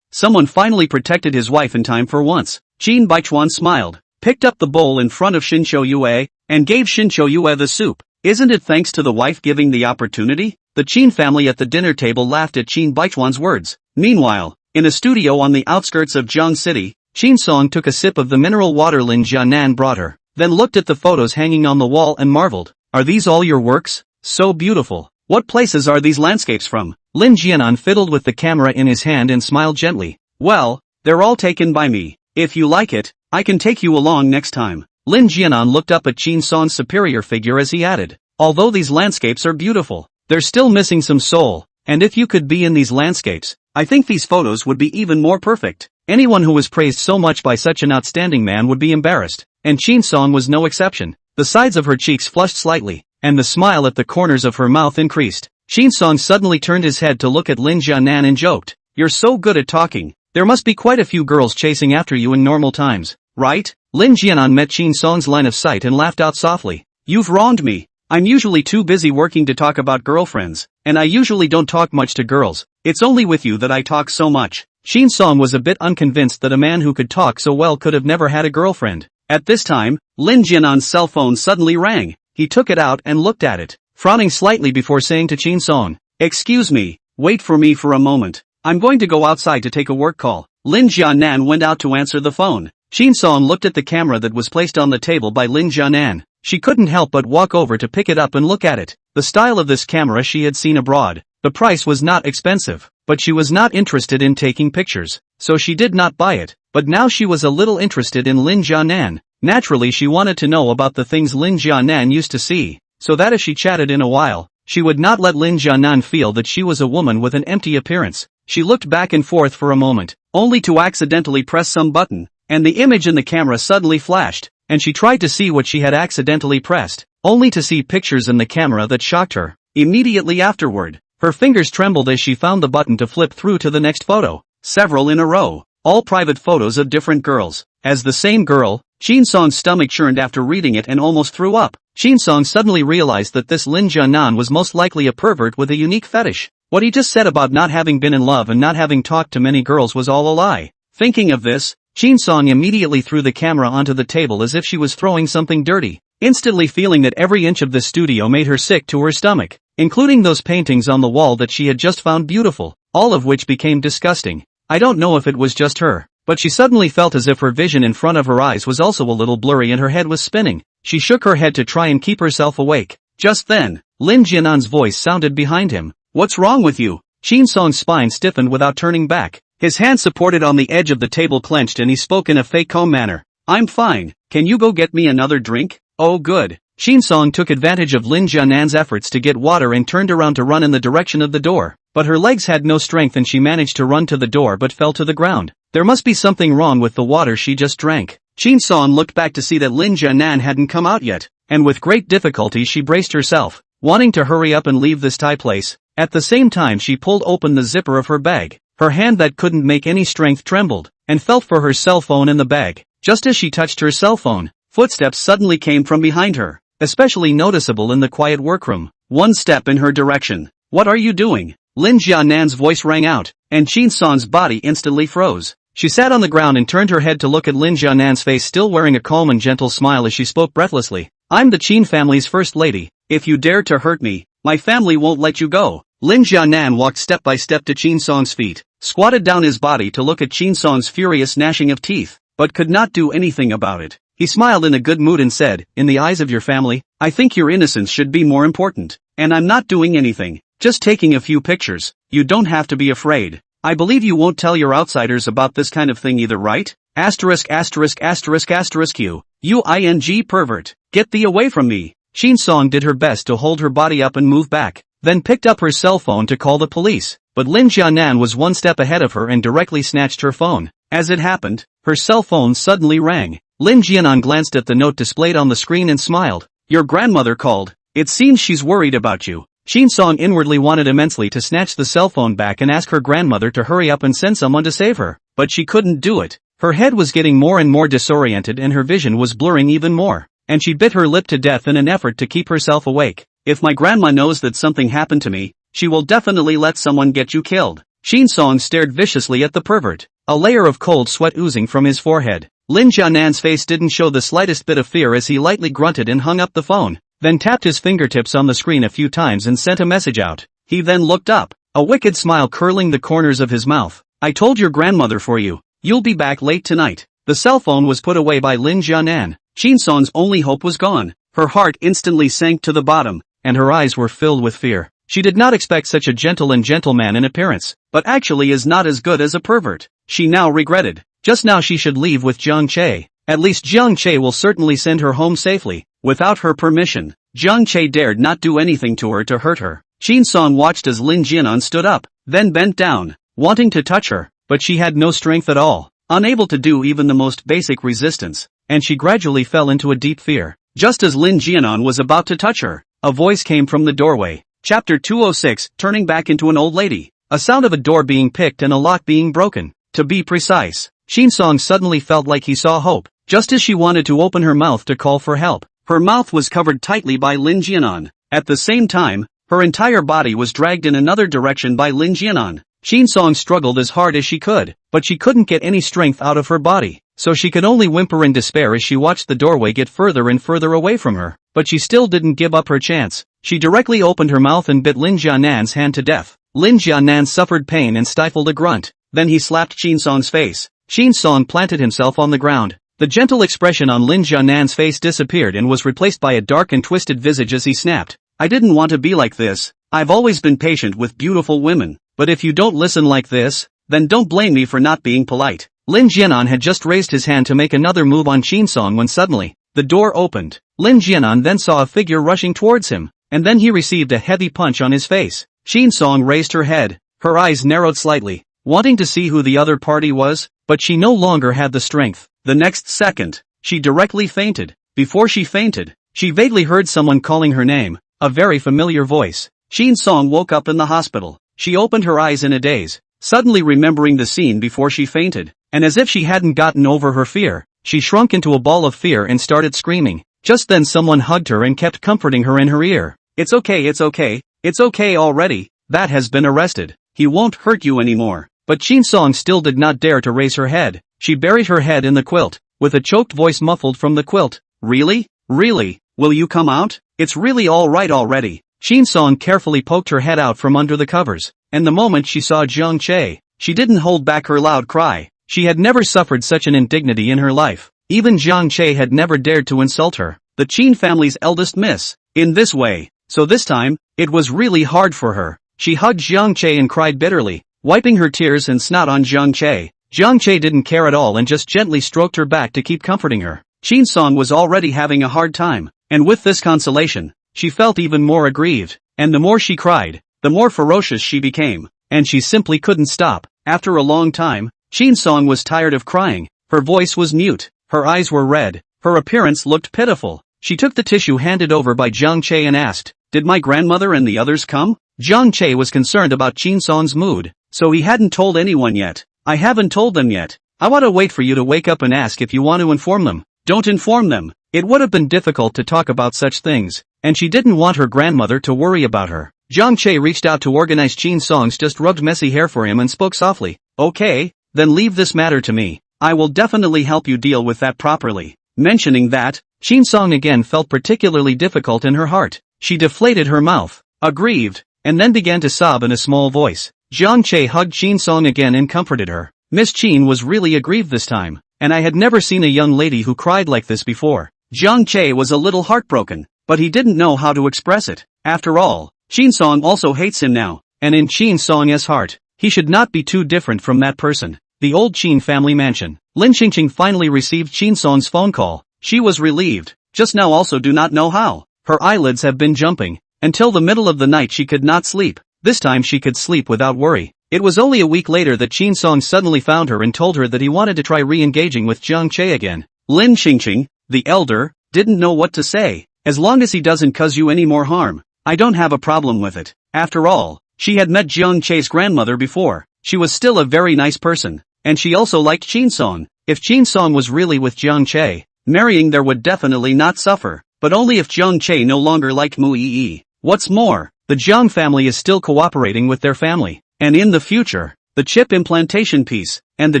Someone finally protected his wife in time for once. Qin Baichuan smiled, picked up the bowl in front of Shinshou Yue, and gave Shinshou Yue the soup. Isn't it thanks to the wife giving the opportunity? The Qin family at the dinner table laughed at Qin Baichuan's words. Meanwhile, in a studio on the outskirts of Jiang City, Shin Song took a sip of the mineral water Lin Jianan brought her, then looked at the photos hanging on the wall and marveled. Are these all your works? So beautiful. What places are these landscapes from? Lin Jianan fiddled with the camera in his hand and smiled gently. Well, they're all taken by me. If you like it, I can take you along next time. Lin Jianan looked up at Shin Song's superior figure as he added. Although these landscapes are beautiful, they're still missing some soul, and if you could be in these landscapes, I think these photos would be even more perfect. Anyone who was praised so much by such an outstanding man would be embarrassed, and Shin Song was no exception. The sides of her cheeks flushed slightly, and the smile at the corners of her mouth increased. Shin Song suddenly turned his head to look at Lin Jianan and joked. You're so good at talking. There must be quite a few girls chasing after you in normal times, right? Lin Jianan met Shin Song's line of sight and laughed out softly. You've wronged me. I'm usually too busy working to talk about girlfriends, and I usually don't talk much to girls. It's only with you that I talk so much. Shin Song was a bit unconvinced that a man who could talk so well could have never had a girlfriend. At this time, Lin Jianan's cell phone suddenly rang. He took it out and looked at it, frowning slightly before saying to Shin Song, Excuse me, wait for me for a moment. I'm going to go outside to take a work call. Lin Jianan went out to answer the phone. Shin Song looked at the camera that was placed on the table by Lin Jianan. She couldn't help but walk over to pick it up and look at it. The style of this camera she had seen abroad. The price was not expensive, but she was not interested in taking pictures, so she did not buy it. But now she was a little interested in Lin Jianan. Naturally she wanted to know about the things Lin Jianan used to see, so that if she chatted in a while, she would not let Lin Jianan feel that she was a woman with an empty appearance. She looked back and forth for a moment, only to accidentally press some button, and the image in the camera suddenly flashed, and she tried to see what she had accidentally pressed, only to see pictures in the camera that shocked her. Immediately afterward, her fingers trembled as she found the button to flip through to the next photo, several in a row, all private photos of different girls. As the same girl, Shin Song's stomach churned after reading it and almost threw up. Shin Song suddenly realized that this Lin Jianan was most likely a pervert with a unique fetish. What he just said about not having been in love and not having talked to many girls was all a lie. Thinking of this, Shin Song immediately threw the camera onto the table as if she was throwing something dirty, instantly feeling that every inch of the studio made her sick to her stomach, including those paintings on the wall that she had just found beautiful, all of which became disgusting. I don't know if it was just her, but she suddenly felt as if her vision in front of her eyes was also a little blurry and her head was spinning. She shook her head to try and keep herself awake. Just then, Lin Jianan's voice sounded behind him. What's wrong with you? Shin Song's spine stiffened without turning back. His hand supported on the edge of the table clenched and he spoke in a fake calm manner. I'm fine, can you go get me another drink? Oh good. Shin Song took advantage of Lin Jianan's efforts to get water and turned around to run in the direction of the door, but her legs had no strength and she managed to run to the door but fell to the ground. There must be something wrong with the water she just drank. Chin Song looked back to see that Lin Jianan hadn't come out yet, and with great difficulty she braced herself, wanting to hurry up and leave this Thai place. At the same time she pulled open the zipper of her bag. Her hand that couldn't make any strength trembled, and felt for her cell phone in the bag. Just as she touched her cell phone, footsteps suddenly came from behind her, especially noticeable in the quiet workroom. One step in her direction. What are you doing? Lin Jianan's voice rang out, and Chin Song's body instantly froze. She sat on the ground and turned her head to look at Lin Jianan's face, still wearing a calm and gentle smile as she spoke breathlessly. I'm the Qin family's first lady. If you dare to hurt me, my family won't let you go. Lin Jianan walked step by step to Chin Song's feet, squatted down his body to look at Chin Song's furious gnashing of teeth, but could not do anything about it. He smiled in a good mood and said, in the eyes of your family, I think your innocence should be more important, and I'm not doing anything, just taking a few pictures. You don't have to be afraid. I believe you won't tell your outsiders about this kind of thing either, right? Asterisk asterisk asterisk asterisk you ing pervert. Get thee away from me. Chin Song did her best to hold her body up and move back, then picked up her cell phone to call the police, but Lin Jianan was one step ahead of her and directly snatched her phone. As it happened, her cell phone suddenly rang. Lin Jianan glanced at the note displayed on the screen and smiled. Your grandmother called. It seems she's worried about you. Chin Song inwardly wanted immensely to snatch the cell phone back and ask her grandmother to hurry up and send someone to save her, but she couldn't do it. Her head was getting more and more disoriented and her vision was blurring even more, and she bit her lip to death in an effort to keep herself awake. If my grandma knows that something happened to me, she will definitely let someone get you killed. Chin Song stared viciously at the pervert, a layer of cold sweat oozing from his forehead. Lin Jianan's face didn't show the slightest bit of fear as he lightly grunted and hung up the phone, then tapped his fingertips on the screen a few times and sent a message out. He then looked up, a wicked smile curling the corners of his mouth. I told your grandmother for you. You'll be back late tonight. The cell phone was put away by Lin Jianan. Chin Song's only hope was gone. Her heart instantly sank to the bottom, and her eyes were filled with fear. She did not expect such a gentle and gentleman in appearance, but actually is not as good as a pervert. She now regretted. Just now she should leave with Jiang Che. At least Jiang Che will certainly send her home safely. Without her permission, Jiang Che dared not do anything to her to hurt her. Chin Song watched as Lin Jianan stood up, then bent down, wanting to touch her, but she had no strength at all, unable to do even the most basic resistance, and she gradually fell into a deep fear. Just as Lin Jianan was about to touch her, a voice came from the doorway. Chapter 206, turning back into an old lady. A sound of a door being picked and a lock being broken. To be precise, Chin Song suddenly felt like he saw hope. Just as she wanted to open her mouth to call for help, her mouth was covered tightly by Lin Jianan. At the same time, her entire body was dragged in another direction by Lin Jianan. Chin Song struggled as hard as she could, but she couldn't get any strength out of her body, so she could only whimper in despair as she watched the doorway get further and further away from her. But she still didn't give up her chance. She directly opened her mouth and bit Lin Jianan's hand to death. Lin Jianan suffered pain and stifled a grunt. Then he slapped Chin Song's face. Chin Song planted himself on the ground. The gentle expression on Lin Jianan's face disappeared and was replaced by a dark and twisted visage as he snapped. I didn't want to be like this. I've always been patient with beautiful women, but if you don't listen like this, then don't blame me for not being polite. Lin Jianan had just raised his hand to make another move on Chin Song when suddenly, the door opened. Lin Jianan then saw a figure rushing towards him, and then he received a heavy punch on his face. Chin Song raised her head, her eyes narrowed slightly, wanting to see who the other party was, but she no longer had the strength. The next second, she directly fainted. Before she fainted, she vaguely heard someone calling her name, a very familiar voice. Chin Song woke up in the hospital. She opened her eyes in a daze, suddenly remembering the scene before she fainted, and as if she hadn't gotten over her fear, she shrunk into a ball of fear and started screaming. Just then someone hugged her and kept comforting her in her ear. It's okay, it's okay, it's okay already, that has been arrested. He won't hurt you anymore. But Chin Song still did not dare to raise her head. She buried her head in the quilt, with a choked voice muffled from the quilt. Really? Really? Will you come out? It's really all right already. Chin Song carefully poked her head out from under the covers, and the moment she saw Jiang Che, she didn't hold back her loud cry. She had never suffered such an indignity in her life. Even Jiang Che had never dared to insult her, the Qin family's eldest miss, in this way. So this time, it was really hard for her. She hugged Jiang Che and cried bitterly, wiping her tears and snot on Jiang Che. Jiang Che didn't care at all and just gently stroked her back to keep comforting her. Chin Song was already having a hard time, and with this consolation, she felt even more aggrieved, and the more she cried, the more ferocious she became, and she simply couldn't stop. After a long time, Chin Song was tired of crying. Her voice was mute. Her eyes were red. Her appearance looked pitiful. She took the tissue handed over by Jiang Che and asked, "Did my grandmother and the others come?" Jiang Che was concerned about Chin Song's mood, so he hadn't told anyone yet. "I haven't told them yet. I want to wait for you to wake up and ask if you want to inform them." "Don't inform them." It would have been difficult to talk about such things, and she didn't want her grandmother to worry about her. Jiang Che reached out to organize Chin Song's just rubbed messy hair for him and spoke softly. "Okay, then leave this matter to me. I will definitely help you deal with that properly." Mentioning that, Chin Song again felt particularly difficult in her heart. She deflated her mouth, aggrieved, and then began to sob in a small voice. Jiang Che hugged Chin Song again and comforted her. Miss Chin was really aggrieved this time, and I had never seen a young lady who cried like this before. Jiang Che was a little heartbroken, but he didn't know how to express it. After all, Chin Song also hates him now, and in Chin Song's heart, he should not be too different from that person. The old Chin family mansion. Lin Qingqing finally received Chin Song's phone call. She was relieved. Just now also do not know how. Her eyelids have been jumping. Until the middle of the night she could not sleep. This time she could sleep without worry. It was only a week later that Chin Song suddenly found her and told her that he wanted to try re-engaging with Jiang Che again. Lin Qingqing, the elder, didn't know what to say. As long as he doesn't cause you any more harm, I don't have a problem with it. After all, she had met Jiang Che's grandmother before. She was still a very nice person, and she also liked Chin Song. If Chin Song was really with Jiang Che, marrying there would definitely not suffer, but only if Jiang Che no longer liked Mu Yi. What's more, the Jiang family is still cooperating with their family, and in the future, the chip implantation piece, and the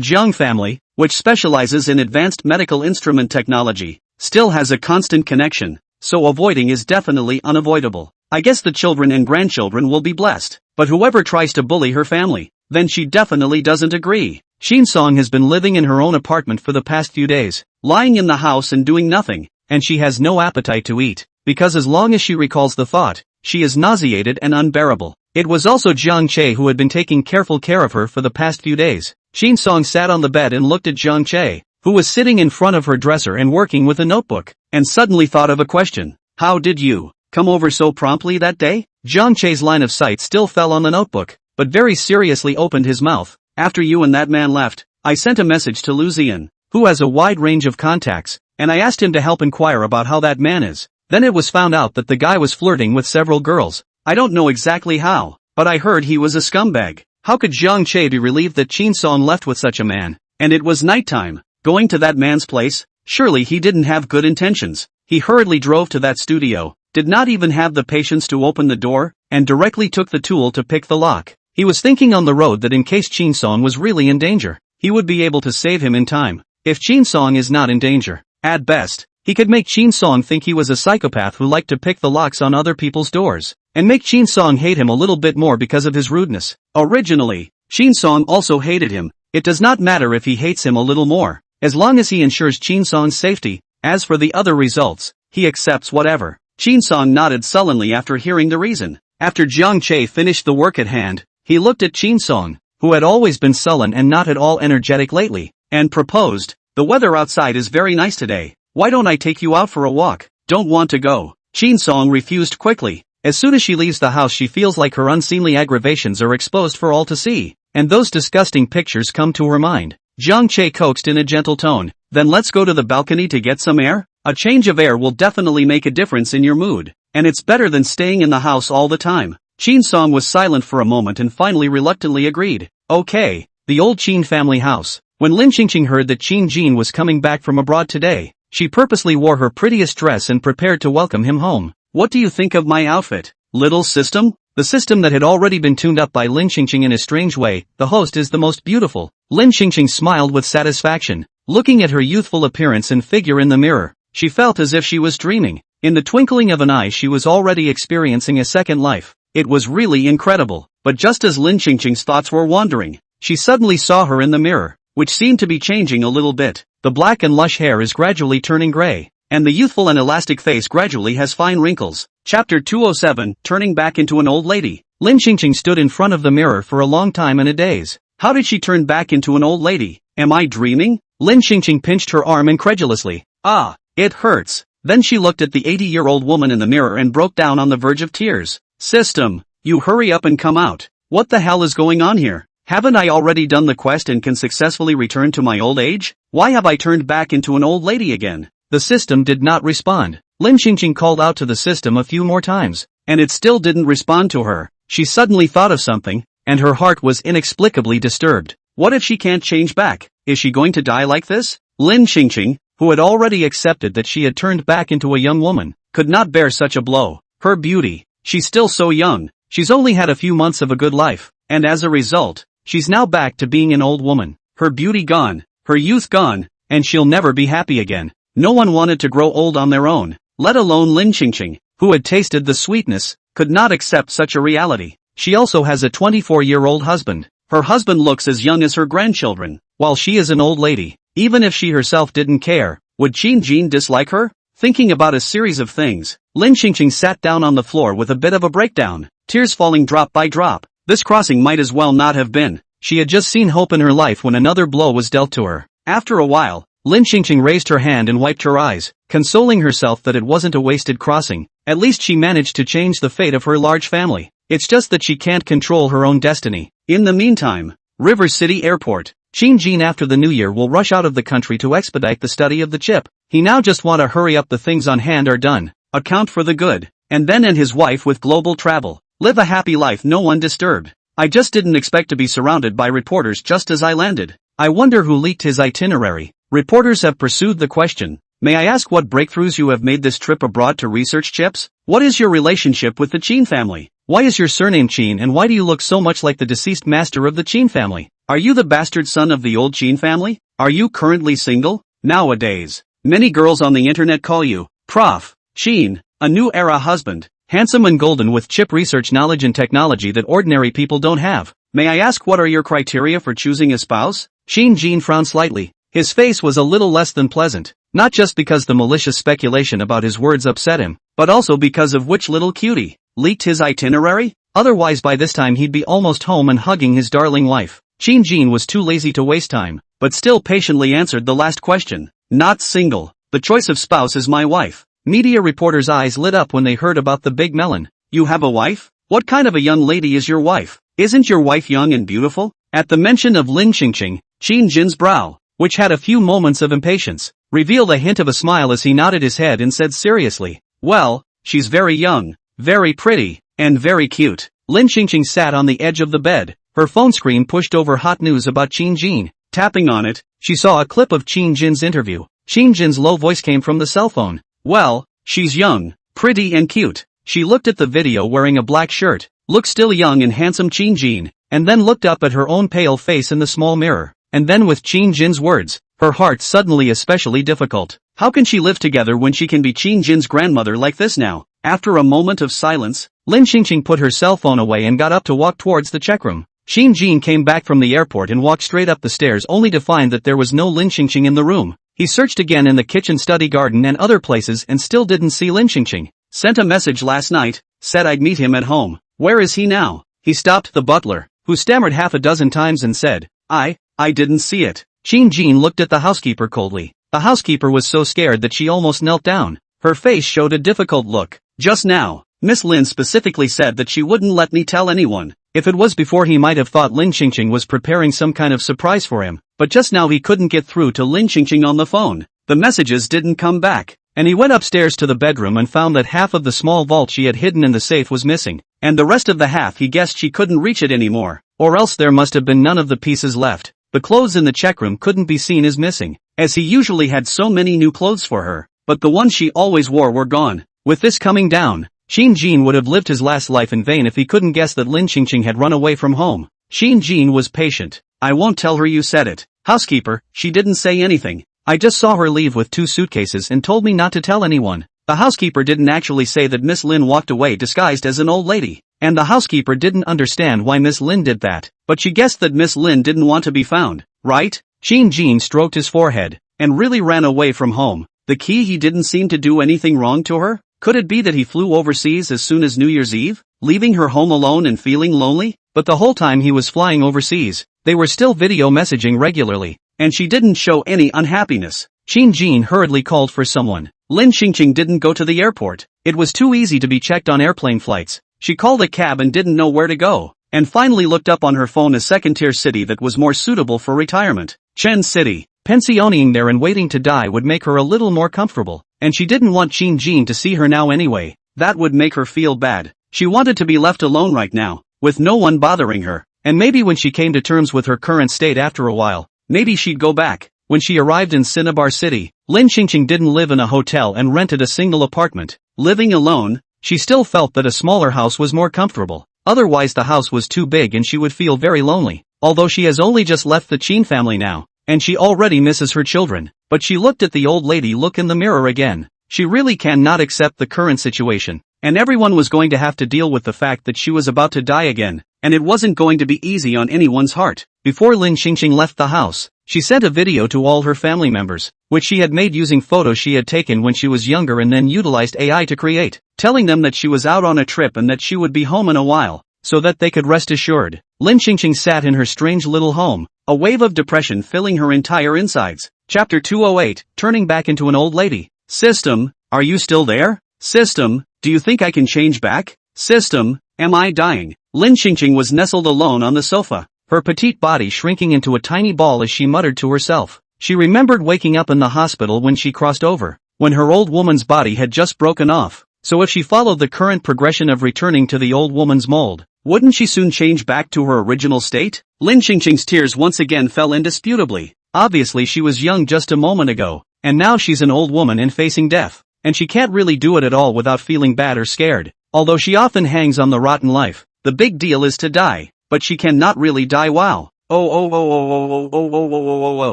Jiang family, which specializes in advanced medical instrument technology, still has a constant connection, so avoiding is definitely unavoidable. I guess the children and grandchildren will be blessed, but whoever tries to bully her family, then she definitely doesn't agree. Chin Song has been living in her own apartment for the past few days, lying in the house and doing nothing, and she has no appetite to eat, because as long as she recalls the thought, she is nauseated and unbearable. It was also Jiang Che who had been taking careful care of her for the past few days. Chin Song sat on the bed and looked at Jiang Che, who was sitting in front of her dresser and working with a notebook, and suddenly thought of a question. "How did you come over so promptly that day?" Jiang Che's line of sight still fell on the notebook, but very seriously opened his mouth. "After you and that man left, I sent a message to Lu Zian, who has a wide range of contacts, and I asked him to help inquire about how that man is. Then it was found out that the guy was flirting with several girls. I don't know exactly how, but I heard he was a scumbag." How could Jiang Che be relieved that Chin Song left with such a man? And it was nighttime. Going to that man's place? Surely he didn't have good intentions. He hurriedly drove to that studio, did not even have the patience to open the door, and directly took the tool to pick the lock. He was thinking on the road that in case Chin Song was really in danger, he would be able to save him in time. If Chin Song is not in danger, at best, he could make Chin Song think he was a psychopath who liked to pick the locks on other people's doors, and make Chin Song hate him a little bit more because of his rudeness. Originally, Chin Song also hated him. It does not matter if he hates him a little more, as long as he ensures Chin Song's safety. As for the other results, he accepts whatever. Chin Song nodded sullenly after hearing the reason. After Jiang Che finished the work at hand, he looked at Chin Song, who had always been sullen and not at all energetic lately, and proposed, "The weather outside is very nice today. Why don't I take you out for a walk?" "Don't want to go." Chin Song refused quickly. As soon as she leaves the house she feels like her unseemly aggravations are exposed for all to see, and those disgusting pictures come to her mind. Jiang Che coaxed in a gentle tone, "Then let's go to the balcony to get some air? A change of air will definitely make a difference in your mood, and it's better than staying in the house all the time." Chin Song was silent for a moment and finally reluctantly agreed. Okay, the old Chin family house. When Lin Qingqing heard that Chin Jin was coming back from abroad today, she purposely wore her prettiest dress and prepared to welcome him home. "What do you think of my outfit, little system?" The system that had already been tuned up by Lin Qingqing in a strange way. "The host is the most beautiful." Lin Qingqing smiled with satisfaction, looking at her youthful appearance and figure in the mirror. She felt as if she was dreaming. In the twinkling of an eye she was already experiencing a second life. It was really incredible. But just as Lin Qingqing's thoughts were wandering, she suddenly saw her in the mirror, which seemed to be changing a little bit. The black and lush hair is gradually turning gray, and the youthful and elastic face gradually has fine wrinkles. Chapter 207, Turning Back into an Old Lady. Lin Qingqing stood in front of the mirror for a long time in a daze. How did she turn back into an old lady? Am I dreaming? Lin Qingqing pinched her arm incredulously. "Ah, it hurts." Then she looked at the 80-year-old woman in the mirror and broke down on the verge of tears. "System, you hurry up and come out. What the hell is going on here? Haven't I already done the quest and can successfully return to my old age? Why have I turned back into an old lady again? The system did not respond. Lin Xingqing called out to the system a few more times, and it still didn't respond to her. She suddenly thought of something, and her heart was inexplicably disturbed. What if she can't change back? Is she going to die like this? Lin Xingqing, who had already accepted that she had turned back into a young woman, could not bear such a blow. Her beauty. She's still so young. She's only had a few months of a good life, and as a result, she's now back to being an old woman. Her beauty gone, her youth gone, and she'll never be happy again. No one wanted to grow old on their own, let alone Lin Xingqing, who had tasted the sweetness, could not accept such a reality. She also has a 24-year-old husband. Her husband looks as young as her grandchildren, while she is an old lady. Even if she herself didn't care, would Qin Jin dislike her? Thinking about a series of things, Lin Xingqing sat down on the floor with a bit of a breakdown, tears falling drop by drop. This crossing might as well not have been. She had just seen hope in her life when another blow was dealt to her. After a while, Lin Xingqing raised her hand and wiped her eyes, consoling herself that it wasn't a wasted crossing. At least she managed to change the fate of her large family. It's just that she can't control her own destiny. In the meantime, River City Airport. Qin Jin after the new year will rush out of the country to expedite the study of the chip. He now just want to hurry up, the things on hand are done, account for the good, and then end his wife with global travel. Live a happy life, no one disturbed. I just didn't expect to be surrounded by reporters just as I landed. I wonder who leaked his itinerary. Reporters have pursued the question. May I ask what breakthroughs you have made this trip abroad to research chips? What is your relationship with the Qin family? Why is your surname Qin and why do you look so much like the deceased master of the Qin family? Are you the bastard son of the old Qin family? Are you currently single? Nowadays, many girls on the internet call you Prof. Qin, a new era husband, handsome and golden with chip research knowledge and technology that ordinary people don't have. May I ask what are your criteria for choosing a spouse? Qin Jin frowned slightly. His face was a little less than pleasant, not just because the malicious speculation about his words upset him, but also because of which little cutie leaked his itinerary? Otherwise by this time he'd be almost home and hugging his darling wife. Qin Jin was too lazy to waste time, but still patiently answered the last question. Not single. The choice of spouse is my wife. Media reporters' eyes lit up when they heard about the big melon. You have a wife? What kind of a young lady is your wife? Isn't your wife young and beautiful? At the mention of Lin Xingqing, Qin Jin's brow, which had a few moments of impatience, revealed a hint of a smile as he nodded his head and said seriously, well, she's very young, very pretty, and very cute. Lin Xingqing sat on the edge of the bed, her phone screen pushed over hot news about Qin Jin. Tapping on it, she saw a clip of Qin Jin's interview. Qin Jin's low voice came from the cell phone. Well, she's young, pretty and cute. She looked at the video wearing a black shirt, looked still young and handsome Qin Jin, and then looked up at her own pale face in the small mirror. And then with Qin Jin's words, her heart suddenly especially difficult. How can she live together when she can be Qin Jin's grandmother like this now? After a moment of silence, Lin Xingqing put her cell phone away and got up to walk towards the check room. Qin Jin came back from the airport and walked straight up the stairs only to find that there was no Lin Xingqing in the room. He searched again in the kitchen, study garden and other places and still didn't see Lin Xingqing. Sent a message last night, said I'd meet him at home. Where is he now? He stopped the butler, who stammered half a dozen times and said, I didn't see it. Qin Jin looked at the housekeeper coldly. The housekeeper was so scared that she almost knelt down. Her face showed a difficult look. Just now, Miss Lin specifically said that she wouldn't let me tell anyone. If it was before, he might have thought Lin Xingqing was preparing some kind of surprise for him, but just now he couldn't get through to Lin Xingqing on the phone. The messages didn't come back, and he went upstairs to the bedroom and found that half of the small vault she had hidden in the safe was missing, and the rest of the half he guessed she couldn't reach it anymore, or else there must have been none of the pieces left. The clothes in the check room couldn't be seen as missing, as he usually had so many new clothes for her, but the ones she always wore were gone. With this coming down, Qin Jin would have lived his last life in vain if he couldn't guess that Lin Xingqing had run away from home. Qin Jin was patient. I won't tell her you said it. Housekeeper, she didn't say anything. I just saw her leave with 2 suitcases and told me not to tell anyone. The housekeeper didn't actually say that Miss Lin walked away disguised as an old lady, and the housekeeper didn't understand why Miss Lin did that, but she guessed that Miss Lin didn't want to be found, right? Qin Jin stroked his forehead, and really ran away from home. The key, he didn't seem to do anything wrong to her? Could it be that he flew overseas as soon as New Year's Eve, leaving her home alone and feeling lonely? But the whole time he was flying overseas, they were still video messaging regularly, and she didn't show any unhappiness. Qin Jin hurriedly called for someone. Lin Xingqing didn't go to the airport. It was too easy to be checked on airplane flights. She called a cab and didn't know where to go. and finally looked up on her phone a second-tier city that was more suitable for retirement. Chen City. Pensioning there and waiting to die would make her a little more comfortable, and she didn't want Qin Jin to see her now anyway. That would make her feel bad. She wanted to be left alone right now, with no one bothering her, and maybe when she came to terms with her current state after a while, maybe she'd go back. When she arrived in Cinnabar City, Lin Qingqing didn't live in a hotel and rented a single apartment. Living alone, she still felt that a smaller house was more comfortable. Otherwise the house was too big and she would feel very lonely. Although she has only just left the Qin family now, and she already misses her children, but she looked at the old lady look in the mirror again. She really cannot accept the current situation, and everyone was going to have to deal with the fact that she was about to die again, and it wasn't going to be easy on anyone's heart. Before Lin Qingqing left the house, she sent a video to all her family members, which she had made using photos she had taken when she was younger and then utilized AI to create, telling them that she was out on a trip and that she would be home in a while, so that they could rest assured. Lin Qingqing sat in her strange little home, a wave of depression filling her entire insides. Chapter 208, turning back into an old lady. System, are you still there? System, do you think I can change back? System, am I dying? Lin Qingqing was nestled alone on the sofa, her petite body shrinking into a tiny ball as she muttered to herself. She remembered waking up in the hospital when she crossed over, when her old woman's body had just broken off. So if she followed the current progression of returning to the old woman's mold, wouldn't she soon change back to her original state? Lin Qingqing's tears once again fell indisputably. Obviously she was young just a moment ago, and now she's an old woman and facing death, and she can't really do it at all without feeling bad or scared. Although she often hangs on the rotten life, the big deal is to die, but she cannot really die wow. Oh.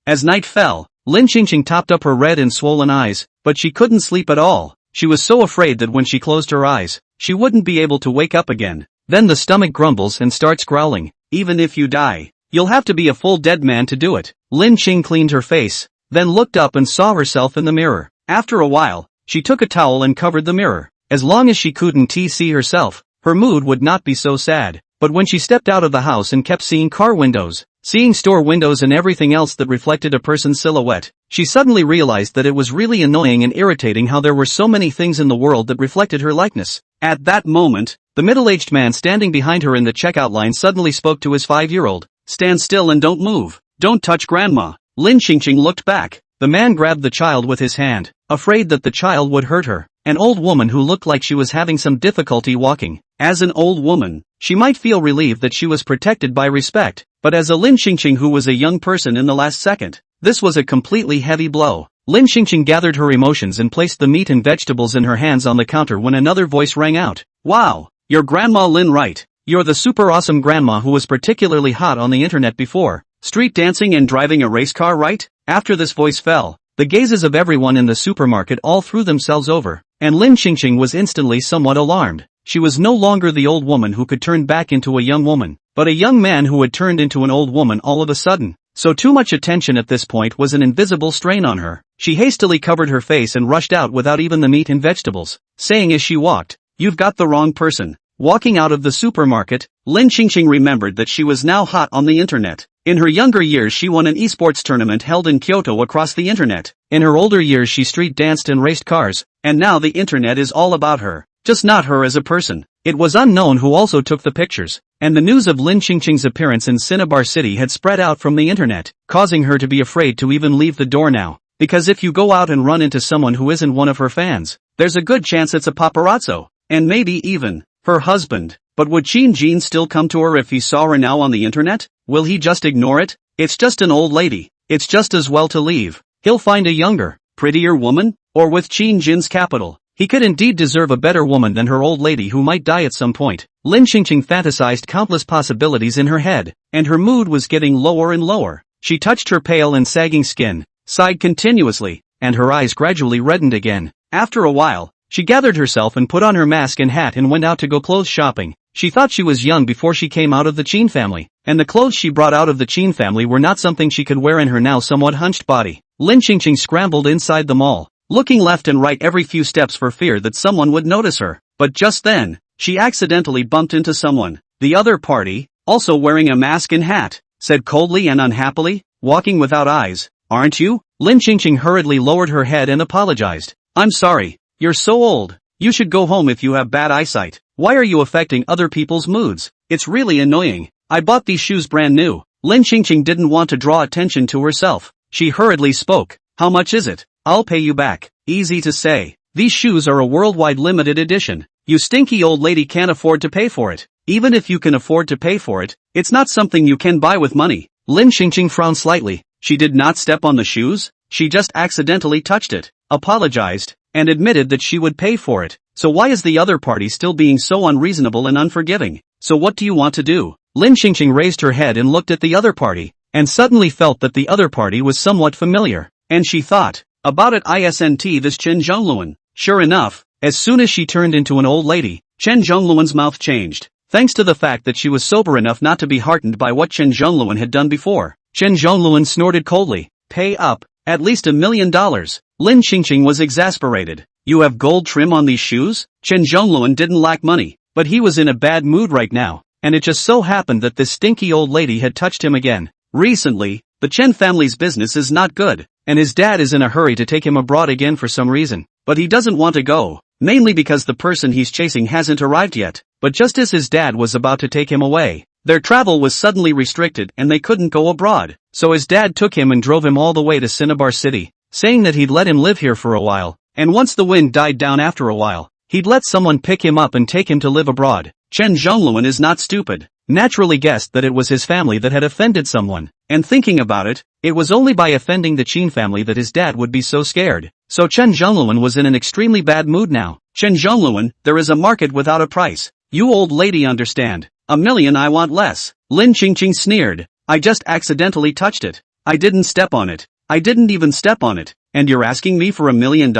As night fell, Lin Qingqing topped up her red and swollen eyes, but she couldn't sleep at all. She was so afraid that when she closed her eyes, she wouldn't be able to wake up again. Then the stomach grumbles and starts growling. Even if you die, you'll have to be a full dead man to do it. Lin Qing cleaned her face, then looked up and saw herself in the mirror. After a while, she took a towel and covered the mirror. As long as she couldn't see herself, her mood would not be so sad. But when she stepped out of the house and kept seeing car windows, seeing store windows and everything else that reflected a person's silhouette, she suddenly realized that it was really annoying and irritating how there were so many things in the world that reflected her likeness. At that moment, the middle-aged man standing behind her in the checkout line suddenly spoke to his 5-year-old. Stand still and don't move. Don't touch grandma. Lin Qingqing looked back. The man grabbed the child with his hand, afraid that the child would hurt her. An old woman who looked like she was having some difficulty walking. As an old woman, she might feel relieved that she was protected by respect, but as a Lin Qingqing who was a young person in the last second, this was a completely heavy blow. Lin Qingqing gathered her emotions and placed the meat and vegetables in her hands on the counter when another voice rang out. Wow, you're Grandma Lin, right? You're the super awesome grandma who was particularly hot on the internet before. Street dancing and driving a race car, right? After this voice fell, the gazes of everyone in the supermarket all threw themselves over, and Lin Qingqing was instantly somewhat alarmed. She was no longer the old woman who could turn back into a young woman, but a young man who had turned into an old woman all of a sudden. So too much attention at this point was an invisible strain on her. She hastily covered her face and rushed out without even the meat and vegetables, saying as she walked, "You've got the wrong person." Walking out of the supermarket, Lin Qingqing remembered that she was now hot on the internet. In her younger years she won an esports tournament held in Kyoto across the internet. In her older years she street danced and raced cars, and now the internet is all about her. Just not her as a person. It was unknown who also took the pictures, and the news of Lin Qingqing's appearance in Cinnabar City had spread out from the internet, causing her to be afraid to even leave the door now. Because if you go out and run into someone who isn't one of her fans, there's a good chance it's a paparazzo, and maybe even her husband. But would Qin Jin still come to her if he saw her now on the internet? Will he just ignore it? It's just an old lady. It's just as well to leave. He'll find a younger, prettier woman, or with Qin Jin's capital, he could indeed deserve a better woman than her old lady who might die at some point. Lin Qingqing fantasized countless possibilities in her head, and her mood was getting lower and lower. She touched her pale and sagging skin, sighed continuously, and her eyes gradually reddened again. After a while, she gathered herself and put on her mask and hat and went out to go clothes shopping. She thought she was young before she came out of the Qin family, and the clothes she brought out of the Qin family were not something she could wear in her now somewhat hunched body. Lin Qingqing scrambled inside the mall, looking left and right every few steps for fear that someone would notice her. But just then, she accidentally bumped into someone. The other party, also wearing a mask and hat, said coldly and unhappily, "Walking without eyes, aren't you?" Lin Qingqing hurriedly lowered her head and apologized. "I'm sorry, you're so old. You should go home if you have bad eyesight. Why are you affecting other people's moods?" It's really annoying. I bought these shoes brand new. Lin Qingqing didn't want to draw attention to herself. She hurriedly spoke. How much is it? I'll pay you back. Easy to say. These shoes are a worldwide limited edition. You stinky old lady can't afford to pay for it. Even if you can afford to pay for it, it's not something you can buy with money. Lin Qingqing frowned slightly. She did not step on the shoes. She just accidentally touched it, apologized, and admitted that she would pay for it. So why is the other party still being so unreasonable and unforgiving? So what do you want to do? Lin Qingqing raised her head and looked at the other party, and suddenly felt that the other party was somewhat familiar. And she thought, about it isn't this Chen Zhongluan. Sure enough, as soon as she turned into an old lady, Chen Zhongluan's mouth changed. Thanks to the fact that she was sober enough not to be heartened by what Chen Zhongluan had done before, Chen Zhongluan snorted coldly. Pay up. At least $1 million. Lin Qingqing was exasperated. You have gold trim on these shoes? Chen Zhongluan didn't lack money, but he was in a bad mood right now, and it just so happened that this stinky old lady had touched him again. Recently, the Chen family's business is not good, and his dad is in a hurry to take him abroad again for some reason, but he doesn't want to go, mainly because the person he's chasing hasn't arrived yet. But just as his dad was about to take him away, their travel was suddenly restricted and they couldn't go abroad, so his dad took him and drove him all the way to Cinnabar City, saying that he'd let him live here for a while, and once the wind died down after a while, he'd let someone pick him up and take him to live abroad. Chen Zhongluan is not stupid, naturally guessed that it was his family that had offended someone, and thinking about it, it was only by offending the Qin family that his dad would be so scared. So Chen Zhongluan was in an extremely bad mood now. Chen Zhongluan, there is a market without a price. You old lady understand. $1 million I want less. Lin Qingqing sneered. I just accidentally touched it. I didn't step on it. I didn't even step on it. And you're asking me for $1 million?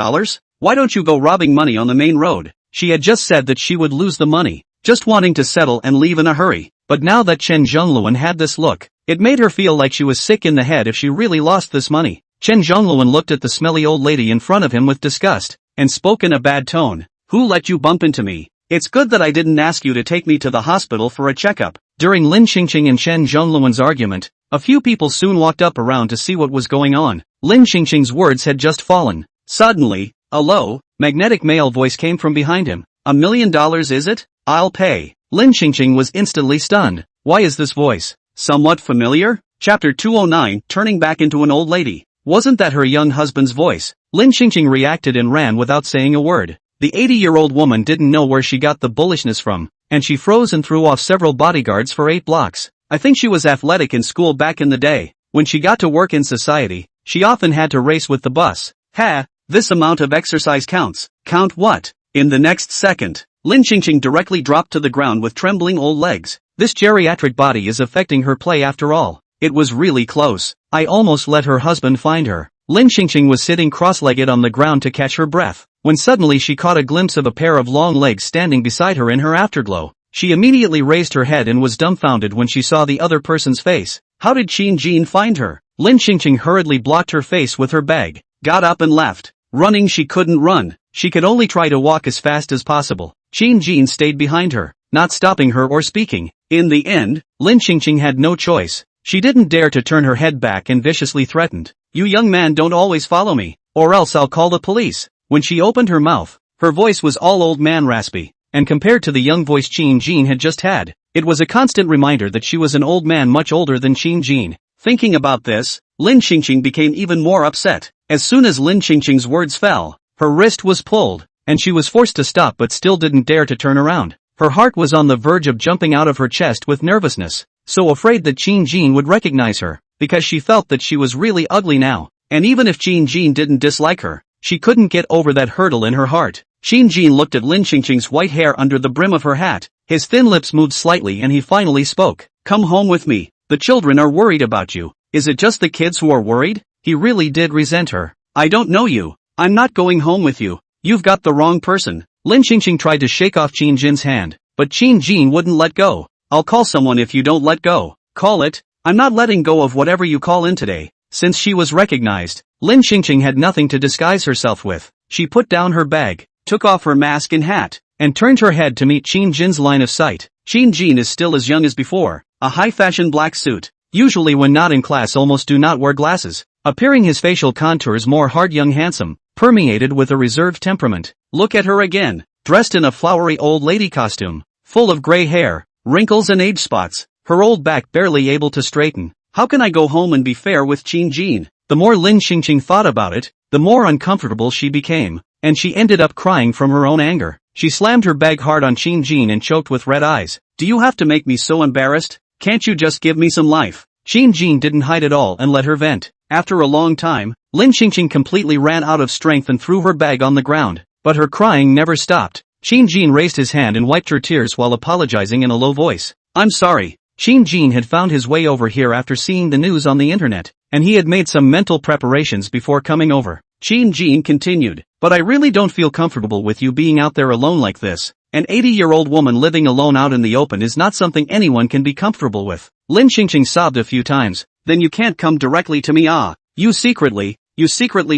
Why don't you go robbing money on the main road? She had just said that she would lose the money, just wanting to settle and leave in a hurry. But now that Chen Zhongluan had this look, it made her feel like she was sick in the head if she really lost this money. Chen Zhongluan looked at the smelly old lady in front of him with disgust, and spoke in a bad tone. Who let you bump into me? It's good that I didn't ask you to take me to the hospital for a checkup. During Lin Qingqing and Chen Zhongluan's argument, a few people soon walked up around to see what was going on. Lin Qingqing's words had just fallen. Suddenly, a low, magnetic male voice came from behind him. $1 million is it? I'll pay. Lin Qingqing was instantly stunned. Why is this voice somewhat familiar? Chapter 209, turning back into an old lady. Wasn't that her young husband's voice? Lin Qingqing reacted and ran without saying a word. The 80-year-old woman didn't know where she got the bullishness from, and she froze and threw off several bodyguards for 8 blocks. I think she was athletic in school back in the day. When she got to work in society, she often had to race with the bus. Ha! This amount of exercise counts. Count what? In the next second, Lin Qingqing directly dropped to the ground with trembling old legs. This geriatric body is affecting her play after all. It was really close. I almost let her husband find her. Lin Qingqing was sitting cross-legged on the ground to catch her breath, when suddenly she caught a glimpse of a pair of long legs standing beside her in her afterglow. She immediately raised her head and was dumbfounded when she saw the other person's face. How did Qin Jin find her? Lin Qingqing hurriedly blocked her face with her bag, got up and left. Running she couldn't run. She could only try to walk as fast as possible. Qin Jin stayed behind her, not stopping her or speaking. In the end, Lin Qingqing had no choice. She didn't dare to turn her head back and viciously threatened. You young man don't always follow me, or else I'll call the police. When she opened her mouth, her voice was all old man raspy, and compared to the young voice Qin Jin had just had, it was a constant reminder that she was an old man much older than Qin Jin. Thinking about this, Lin Qingqing became even more upset. As soon as Lin Qingqing's words fell, her wrist was pulled, and she was forced to stop but still didn't dare to turn around. Her heart was on the verge of jumping out of her chest with nervousness, so afraid that Qin Jin would recognize her, because she felt that she was really ugly now, and even if Qin Jin didn't dislike her, she couldn't get over that hurdle in her heart. Qin Jin looked at Lin Qingqing's white hair under the brim of her hat. His thin lips moved slightly and he finally spoke. Come home with me. The children are worried about you. Is it just the kids who are worried? He really did resent her. I don't know you. I'm not going home with you. You've got the wrong person. Lin Qingqing tried to shake off Qin Jin's hand, but Qin Jin wouldn't let go. I'll call someone if you don't let go. Call it. I'm not letting go of whatever you call in today. Since she was recognized, Lin Qingqing had nothing to disguise herself with. She put down her bag, took off her mask and hat, and turned her head to meet Qin Jin's line of sight. Qin Jin is still as young as before, a high-fashion black suit. Usually when not in class almost do not wear glasses, appearing his facial contours more hard young handsome, permeated with a reserved temperament. Look at her again, dressed in a flowery old lady costume, full of gray hair, wrinkles and age spots, her old back barely able to straighten. How can I go home and be fair with Qin Jin? The more Lin Xingqing thought about it, the more uncomfortable she became, and she ended up crying from her own anger. She slammed her bag hard on Qin Jin and choked with red eyes. Do you have to make me so embarrassed? Can't you just give me some life? Qin Jin didn't hide it all and let her vent. After a long time, Lin Xingqing completely ran out of strength and threw her bag on the ground, but her crying never stopped. Qin Jin raised his hand and wiped her tears while apologizing in a low voice. I'm sorry. Qin Jin had found his way over here after seeing the news on the internet, and he had made some mental preparations before coming over. Qin Jin continued, but I really don't feel comfortable with you being out there alone like this. An 80-year-old woman living alone out in the open is not something anyone can be comfortable with. Lin Xingqing sobbed a few times. Then you can't come directly to me, ah. You secretly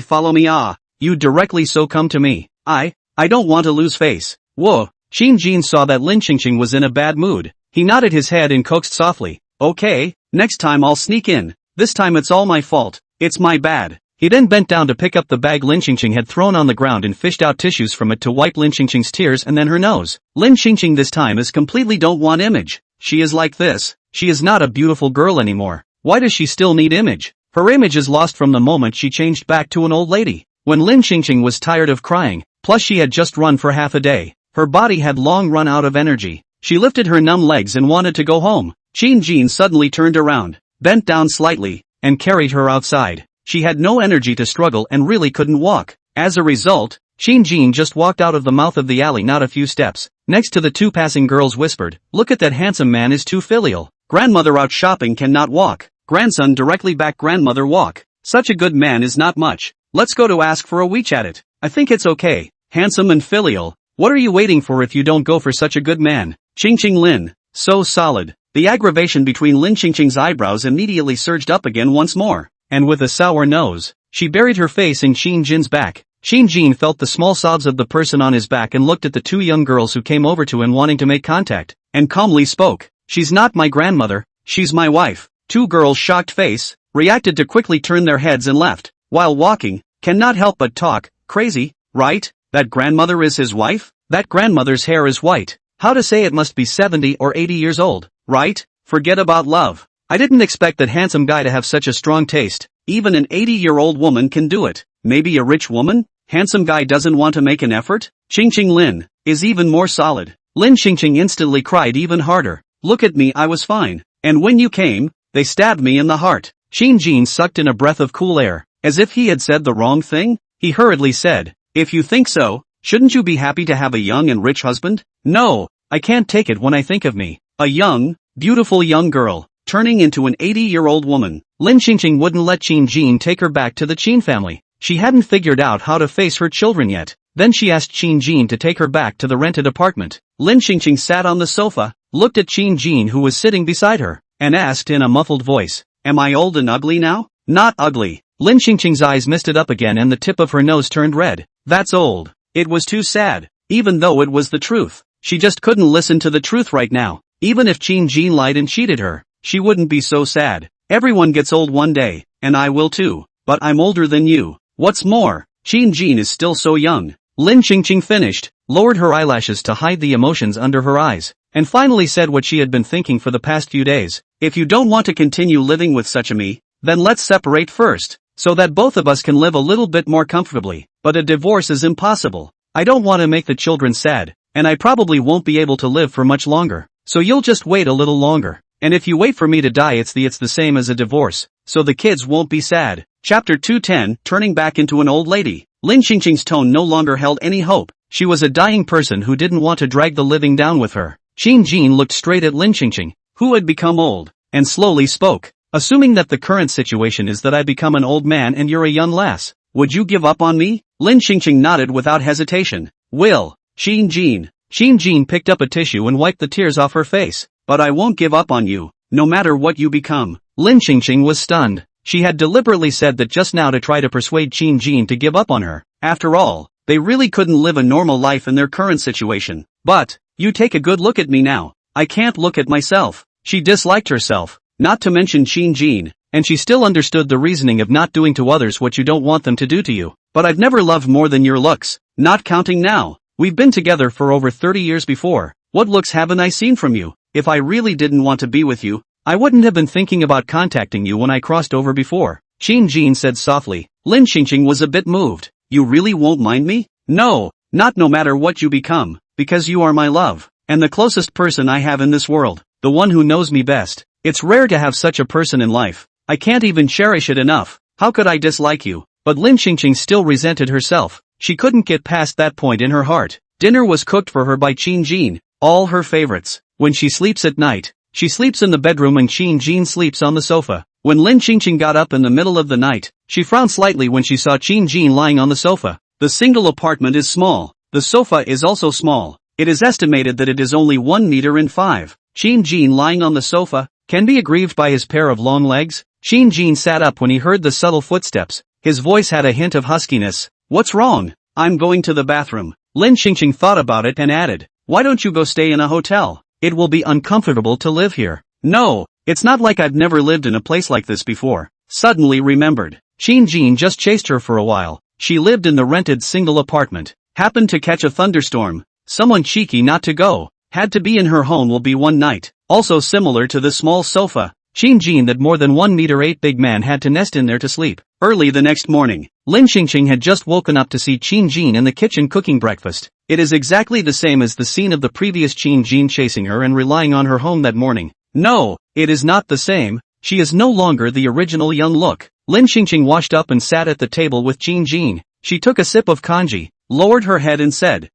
follow me, ah. You directly so come to me. I don't want to lose face. Whoa. Qin Jin saw that Lin Xingqing was in a bad mood. He nodded his head and coaxed softly. Okay, next time I'll sneak in. This time it's all my fault. It's my bad. He then bent down to pick up the bag Lin Xingqing had thrown on the ground and fished out tissues from it to wipe Lin Xingqing's tears and then her nose. Lin Xingqing this time is completely don't want image. She is like this. She is not a beautiful girl anymore. Why does she still need image? Her image is lost from the moment she changed back to an old lady. When Lin Xingqing was tired of crying, plus she had just run for half a day, her body had long run out of energy. She lifted her numb legs and wanted to go home. Qin Jin suddenly turned around, bent down slightly, and carried her outside. She had no energy to struggle and really couldn't walk. As a result, Qin Jin just walked out of the mouth of the alley not a few steps. Next to the two passing girls whispered, look at that handsome man is too filial. Grandmother out shopping cannot walk. Grandson directly back grandmother walk. Such a good man is not much. Let's go to ask for a WeChat it. I think it's okay. Handsome and filial. What are you waiting for if you don't go for such a good man? Qingqing Lin. So solid. The aggravation between Lin Qingqing's eyebrows immediately surged up again once more. And with a sour nose, she buried her face in Qin Jin's back. Qin Jin felt the small sobs of the person on his back and looked at the two young girls who came over to him wanting to make contact, and calmly spoke. She's not my grandmother, she's my wife. Two girls' shocked face, reacted to quickly turn their heads and left. While walking, cannot help but talk, crazy, right? That grandmother is his wife? That grandmother's hair is white. How to say it must be 70 or 80 years old, right? Forget about love. I didn't expect that handsome guy to have such a strong taste. Even an 80-year-old woman can do it. Maybe a rich woman? Handsome guy doesn't want to make an effort? Qingqing Lin is even more solid. Lin Xingqing instantly cried even harder. Look at me, I was fine. And when you came, they stabbed me in the heart. Qin Jin sucked in a breath of cool air. As if he had said the wrong thing, he hurriedly said, if you think so, shouldn't you be happy to have a young and rich husband? No, I can't take it when I think of me. A young, beautiful young girl, turning into an 80-year-old woman. Lin Xingqing wouldn't let Qin Jin take her back to the Qin family. She hadn't figured out how to face her children yet. Then she asked Qin Jin to take her back to the rented apartment. Lin Xingqing sat on the sofa, looked at Qin Jin who was sitting beside her, and asked in a muffled voice, am I old and ugly now? Not ugly. Lin Xingqing's eyes misted up again and the tip of her nose turned red. That's old. It was too sad. Even though it was the truth, she just couldn't listen to the truth right now. Even if Qin Jin lied and cheated her, she wouldn't be so sad. Everyone gets old one day, and I will too, but I'm older than you. What's more, Qin Jin is still so young. Lin Xingqing finished, lowered her eyelashes to hide the emotions under her eyes, and finally said what she had been thinking for the past few days. If you don't want to continue living with such a me, then let's separate first, so that both of us can live a little bit more comfortably. But a divorce is impossible. I don't want to make the children sad, and I probably won't be able to live for much longer. So you'll just wait a little longer. And if you wait for me to die it's the same as a divorce, so the kids won't be sad. Chapter 210, Turning Back into an Old Lady. Lin Xingqing's tone no longer held any hope. She was a dying person who didn't want to drag the living down with her. Qin Jin looked straight at Lin Xingqing, who had become old, and slowly spoke. Assuming that the current situation is that I become an old man and you're a young lass, would you give up on me? Lin Xingqing nodded without hesitation. Will. Qin Jin. Qin Jin picked up a tissue and wiped the tears off her face. But I won't give up on you, no matter what you become. Lin Xingqing was stunned. She had deliberately said that just now to try to persuade Qin Jin to give up on her. After all, they really couldn't live a normal life in their current situation. But, you take a good look at me now. I can't look at myself. She disliked herself, not to mention Qin Jin, and she still understood the reasoning of not doing to others what you don't want them to do to you. But I've never loved more than your looks, not counting now. We've been together for over 30 years before. What looks haven't I seen from you? If I really didn't want to be with you, I wouldn't have been thinking about contacting you when I crossed over before, Qin Jin said softly. Lin Qingqing was a bit moved. You really won't mind me? No, not no matter what you become, because you are my love, and the closest person I have in this world, the one who knows me best. It's rare to have such a person in life. I can't even cherish it enough. How could I dislike you? But Lin Qingqing still resented herself. She couldn't get past that point in her heart. Dinner was cooked for her by Qin Jin, all her favorites. When she sleeps at night, she sleeps in the bedroom and Qin Jin sleeps on the sofa. When Lin Qingqing got up in the middle of the night, she frowned slightly when she saw Qin Jin lying on the sofa. The single apartment is small. The sofa is also small. It is estimated that it is only 1 meter in 5. Qin Jin lying on the sofa, can be aggrieved by his pair of long legs? Qin Jin sat up when he heard the subtle footsteps. His voice had a hint of huskiness. What's wrong? I'm going to the bathroom. Lin Qingqing thought about it and added, why don't you go stay in a hotel? It will be uncomfortable to live here. No, it's not like I've never lived in a place like this before. Suddenly remembered. Qin Jin just chased her for a while. She lived in the rented single apartment. Happened to catch a thunderstorm. Someone cheeky not to go. Had to be in her home will be one night. Also similar to the small sofa. Qin Jin that more than 1 meter 8 big man had to nest in there to sleep. Early the next morning, Lin Qingqing had just woken up to see Qin Jin in the kitchen cooking breakfast. It is exactly the same as the scene of the previous Qin Jin chasing her and relying on her home that morning. No, it is not the same. She is no longer the original young look. Lin Qingqing washed up and sat at the table with Qin Jin. She took a sip of kanji, lowered her head and said,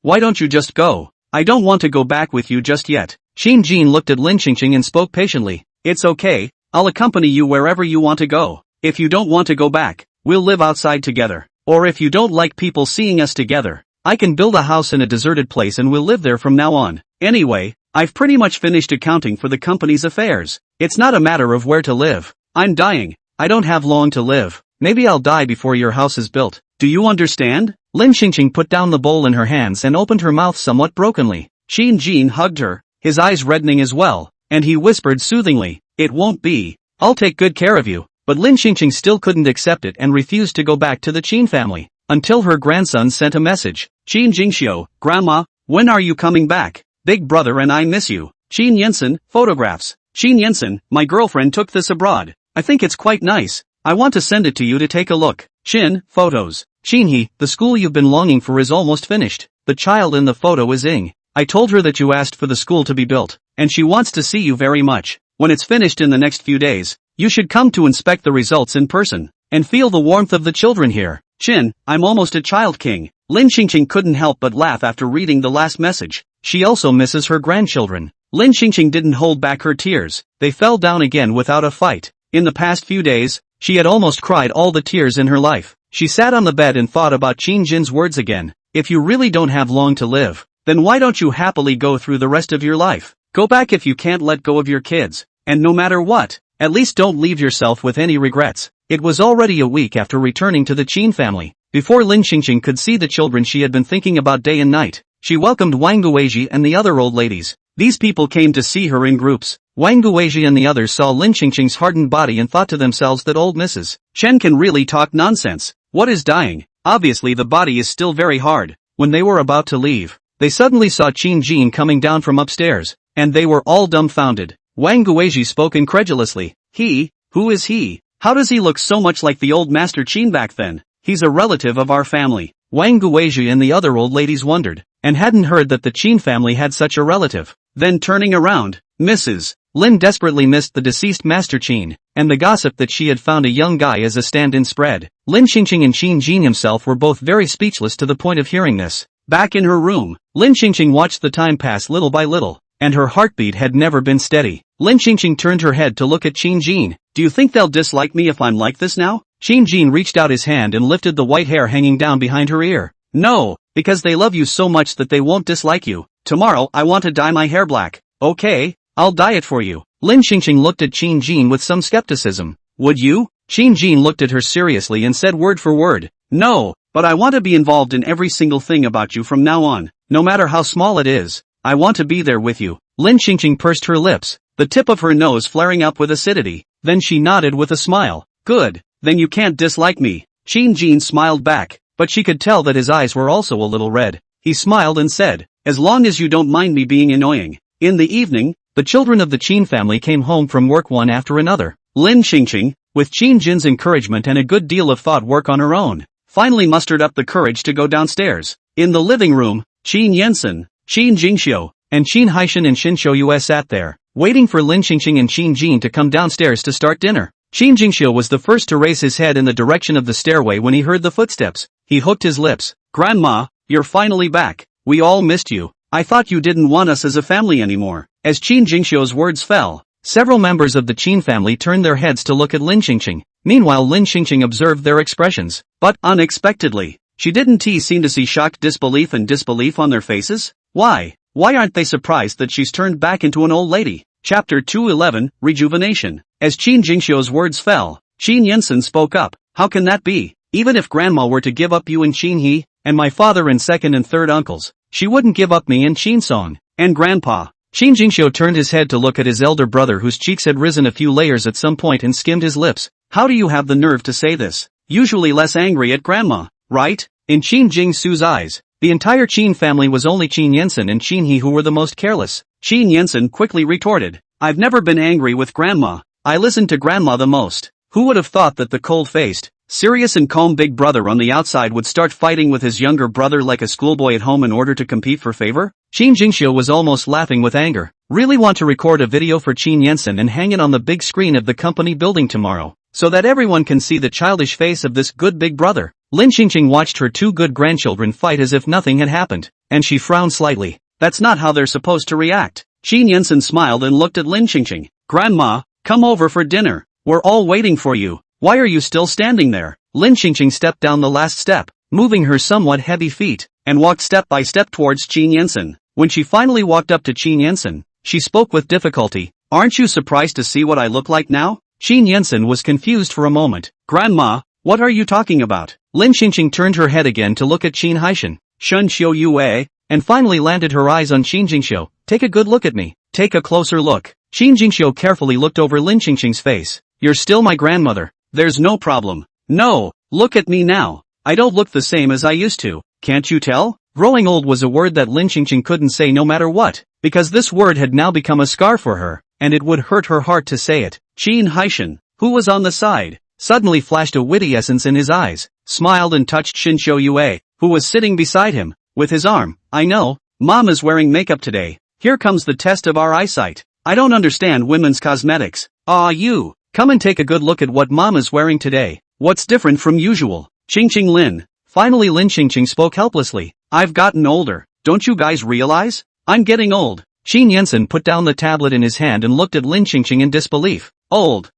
why don't you just go? I don't want to go back with you just yet. Qin Jin looked at Lin Qingqing and spoke patiently. It's okay, I'll accompany you wherever you want to go. If you don't want to go back, we'll live outside together. Or if you don't like people seeing us together, I can build a house in a deserted place and we'll live there from now on. Anyway, I've pretty much finished accounting for the company's affairs. It's not a matter of where to live. I'm dying. I don't have long to live. Maybe I'll die before your house is built. Do you understand? Lin Qingqing put down the bowl in her hands and opened her mouth somewhat brokenly. Qin Jin hugged her, his eyes reddening as well, and he whispered soothingly, it won't be. I'll take good care of you. But Lin Qingqing still couldn't accept it and refused to go back to the Qin family, until her grandson sent a message. Qin Jingxiu, Grandma, when are you coming back? Big brother and I miss you. Qin Yensen, photographs. Qin Yensen, my girlfriend took this abroad. I think it's quite nice. I want to send it to you to take a look. Qin, photos. Qinhe, the school you've been longing for is almost finished. The child in the photo is Ying. I told her that you asked for the school to be built, and she wants to see you very much. When it's finished in the next few days, you should come to inspect the results in person, and feel the warmth of the children here. Qin, I'm almost a child king. Lin Qingqing couldn't help but laugh after reading the last message. She also misses her grandchildren. Lin Qingqing didn't hold back her tears. They fell down again without a fight. In the past few days, she had almost cried all the tears in her life. She sat on the bed and thought about Qin Jin's words again. If you really don't have long to live, then why don't you happily go through the rest of your life? Go back if you can't let go of your kids. And no matter what, at least don't leave yourself with any regrets. It was already a week after returning to the Qin family. Before Lin Qingqing could see the children she had been thinking about day and night, she welcomed Wang Guizhi and the other old ladies. These people came to see her in groups. Wang Guizhi and the others saw Lin Qingqing's hardened body and thought to themselves that old Mrs. Chen can really talk nonsense. What is dying? Obviously the body is still very hard. When they were about to leave, they suddenly saw Qin Jin coming down from upstairs, and they were all dumbfounded. Wang Guizhi spoke incredulously. He? Who is he? How does he look so much like the old Master Qin back then? He's a relative of our family. Wang Guizhi and the other old ladies wondered, and hadn't heard that the Qin family had such a relative. Then turning around, Mrs. Lin desperately missed the deceased Master Qin, and the gossip that she had found a young guy as a stand-in spread. Lin Qingqing and Qin Jin himself were both very speechless to the point of hearing this. Back in her room, Lin Qingqing watched the time pass little by little, and her heartbeat had never been steady. Lin Qingqing turned her head to look at Qin Jin. Do you think they'll dislike me if I'm like this now? Qin Jin reached out his hand and lifted the white hair hanging down behind her ear. No, because they love you so much that they won't dislike you. Tomorrow I want to dye my hair black. Okay, I'll dye it for you. Lin Qingqing looked at Qin Jin with some skepticism. Would you? Qin Jin looked at her seriously and said word for word. No, but I want to be involved in every single thing about you from now on, no matter how small it is. I want to be there with you. Lin Qingqing pursed her lips, the tip of her nose flaring up with acidity. Then she nodded with a smile. Good, then you can't dislike me. Qin Jin smiled back, but she could tell that his eyes were also a little red. He smiled and said, as long as you don't mind me being annoying. In the evening, the children of the Qin family came home from work one after another. Lin Xingqing, with Qin Jin's encouragement and a good deal of thought work on her own, finally mustered up the courage to go downstairs. In the living room, Qin Yansen, Qin Jingxiu, and Qin Haishan and Xin Xiuyue sat there, waiting for Lin Xingqing and Qin Jin to come downstairs to start dinner. Qin Jingxiu was the first to raise his head in the direction of the stairway when he heard the footsteps. He hooked his lips. "Grandma, you're finally back. We all missed you. I thought you didn't want us as a family anymore." As Qin Jingxiu's words fell, several members of the Qin family turned their heads to look at Lin Xingqing. Meanwhile, Lin Xingqing observed their expressions. But, unexpectedly, she didn't seem to see shocked disbelief and disbelief on their faces. Why aren't they surprised that she's turned back into an old lady? Chapter 211, Rejuvenation. As Qin Jingxiu's words fell, Qin Yansen spoke up. "How can that be? Even if Grandma were to give up you and Qin He, and my father and second and third uncles, she wouldn't give up me and Qin Song, and Grandpa." Qin Jingxiu turned his head to look at his elder brother whose cheeks had risen a few layers at some point and skimmed his lips. "How do you have the nerve to say this? Usually less angry at Grandma, right?" In Qin Jingxiu's eyes, the entire Qin family was only Qin Yansen and Qin He who were the most careless. Qin Yansen quickly retorted, "I've never been angry with Grandma. I listened to Grandma the most." Who would have thought that the cold-faced, serious and calm big brother on the outside would start fighting with his younger brother like a schoolboy at home in order to compete for favor? Qin Jingxiu was almost laughing with anger. "Really want to record a video for Qin Yansen and hang it on the big screen of the company building tomorrow, so that everyone can see the childish face of this good big brother." Lin Xingqing watched her two good grandchildren fight as if nothing had happened, and she frowned slightly. That's not how they're supposed to react. Qin Yansen smiled and looked at Lin Xingqing. "Grandma, come over for dinner. We're all waiting for you. Why are you still standing there?" Lin Xingqing stepped down the last step, moving her somewhat heavy feet, and walked step by step towards Qin Yansen. When she finally walked up to Qin Yansen, she spoke with difficulty. "Aren't you surprised to see what I look like now?" Qin Yansen was confused for a moment. "Grandma, what are you talking about?" Lin Xingqing turned her head again to look at Qin Haishan, Xin Xiuyue, and finally landed her eyes on Qin Jingxiu. "Take a good look at me. Take a closer look." Qin Jingxiu carefully looked over Lin Xingqing's face. "You're still my grandmother. There's no problem. No, look at me now. I don't look the same as I used to. Can't you tell?" Growing old was a word that Lin Xingqing couldn't say no matter what, because this word had now become a scar for her, and it would hurt her heart to say it. Qin Haishan, who was on the side, suddenly flashed a witty essence in his eyes, smiled and touched Xin Xiuyue, who was sitting beside him, with his arm. "I know, Mom is wearing makeup today. Here comes the test of our eyesight. I don't understand women's cosmetics. You, come and take a good look at what Mom is wearing today. What's different from usual?" Qingqing Lin. Finally Lin Xingqing spoke helplessly. "I've gotten older. Don't you guys realize? I'm getting old." Qin Yansen put down the tablet in his hand and looked at Lin Xingqing in disbelief. Old?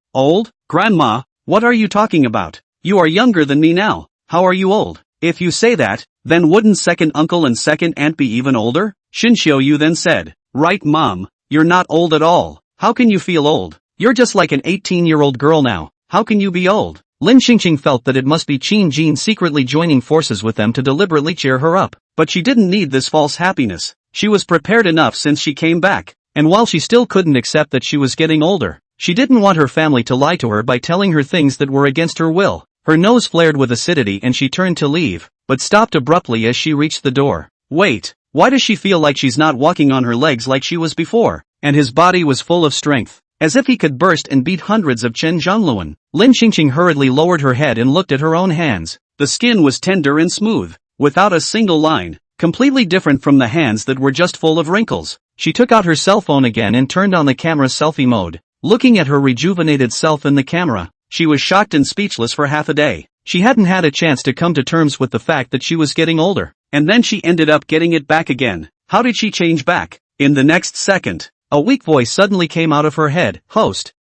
Grandma, what are you talking about? You are younger than me now. How are you old? If you say that, then wouldn't second uncle and second aunt be even older? Xin Xiuyu then said. "Right, Mom, you're not old at all. How can you feel old? You're just like an 18-year-old girl now. How can you be old?" Lin Xingqing felt that it must be Qin Jin secretly joining forces with them to deliberately cheer her up. But she didn't need this false happiness. She was prepared enough since she came back. And while she still couldn't accept that she was getting older, she didn't want her family to lie to her by telling her things that were against her will. Her nose flared with acidity and she turned to leave, but stopped abruptly as she reached the door. Wait, why does she feel like she's not walking on her legs like she was before? And his body was full of strength, as if he could burst and beat hundreds of Chen Zhongluan. Lin Xingqing hurriedly lowered her head and looked at her own hands. The skin was tender and smooth, without a single line, completely different from the hands that were just full of wrinkles. She took out her cell phone again and turned on the camera selfie mode. Looking at her rejuvenated self in the camera, she was shocked and speechless for half a day. She hadn't had a chance to come to terms with the fact that she was getting older. And then she ended up getting it back again. How did she change back? In the next second, a weak voice suddenly came out of her head. Host,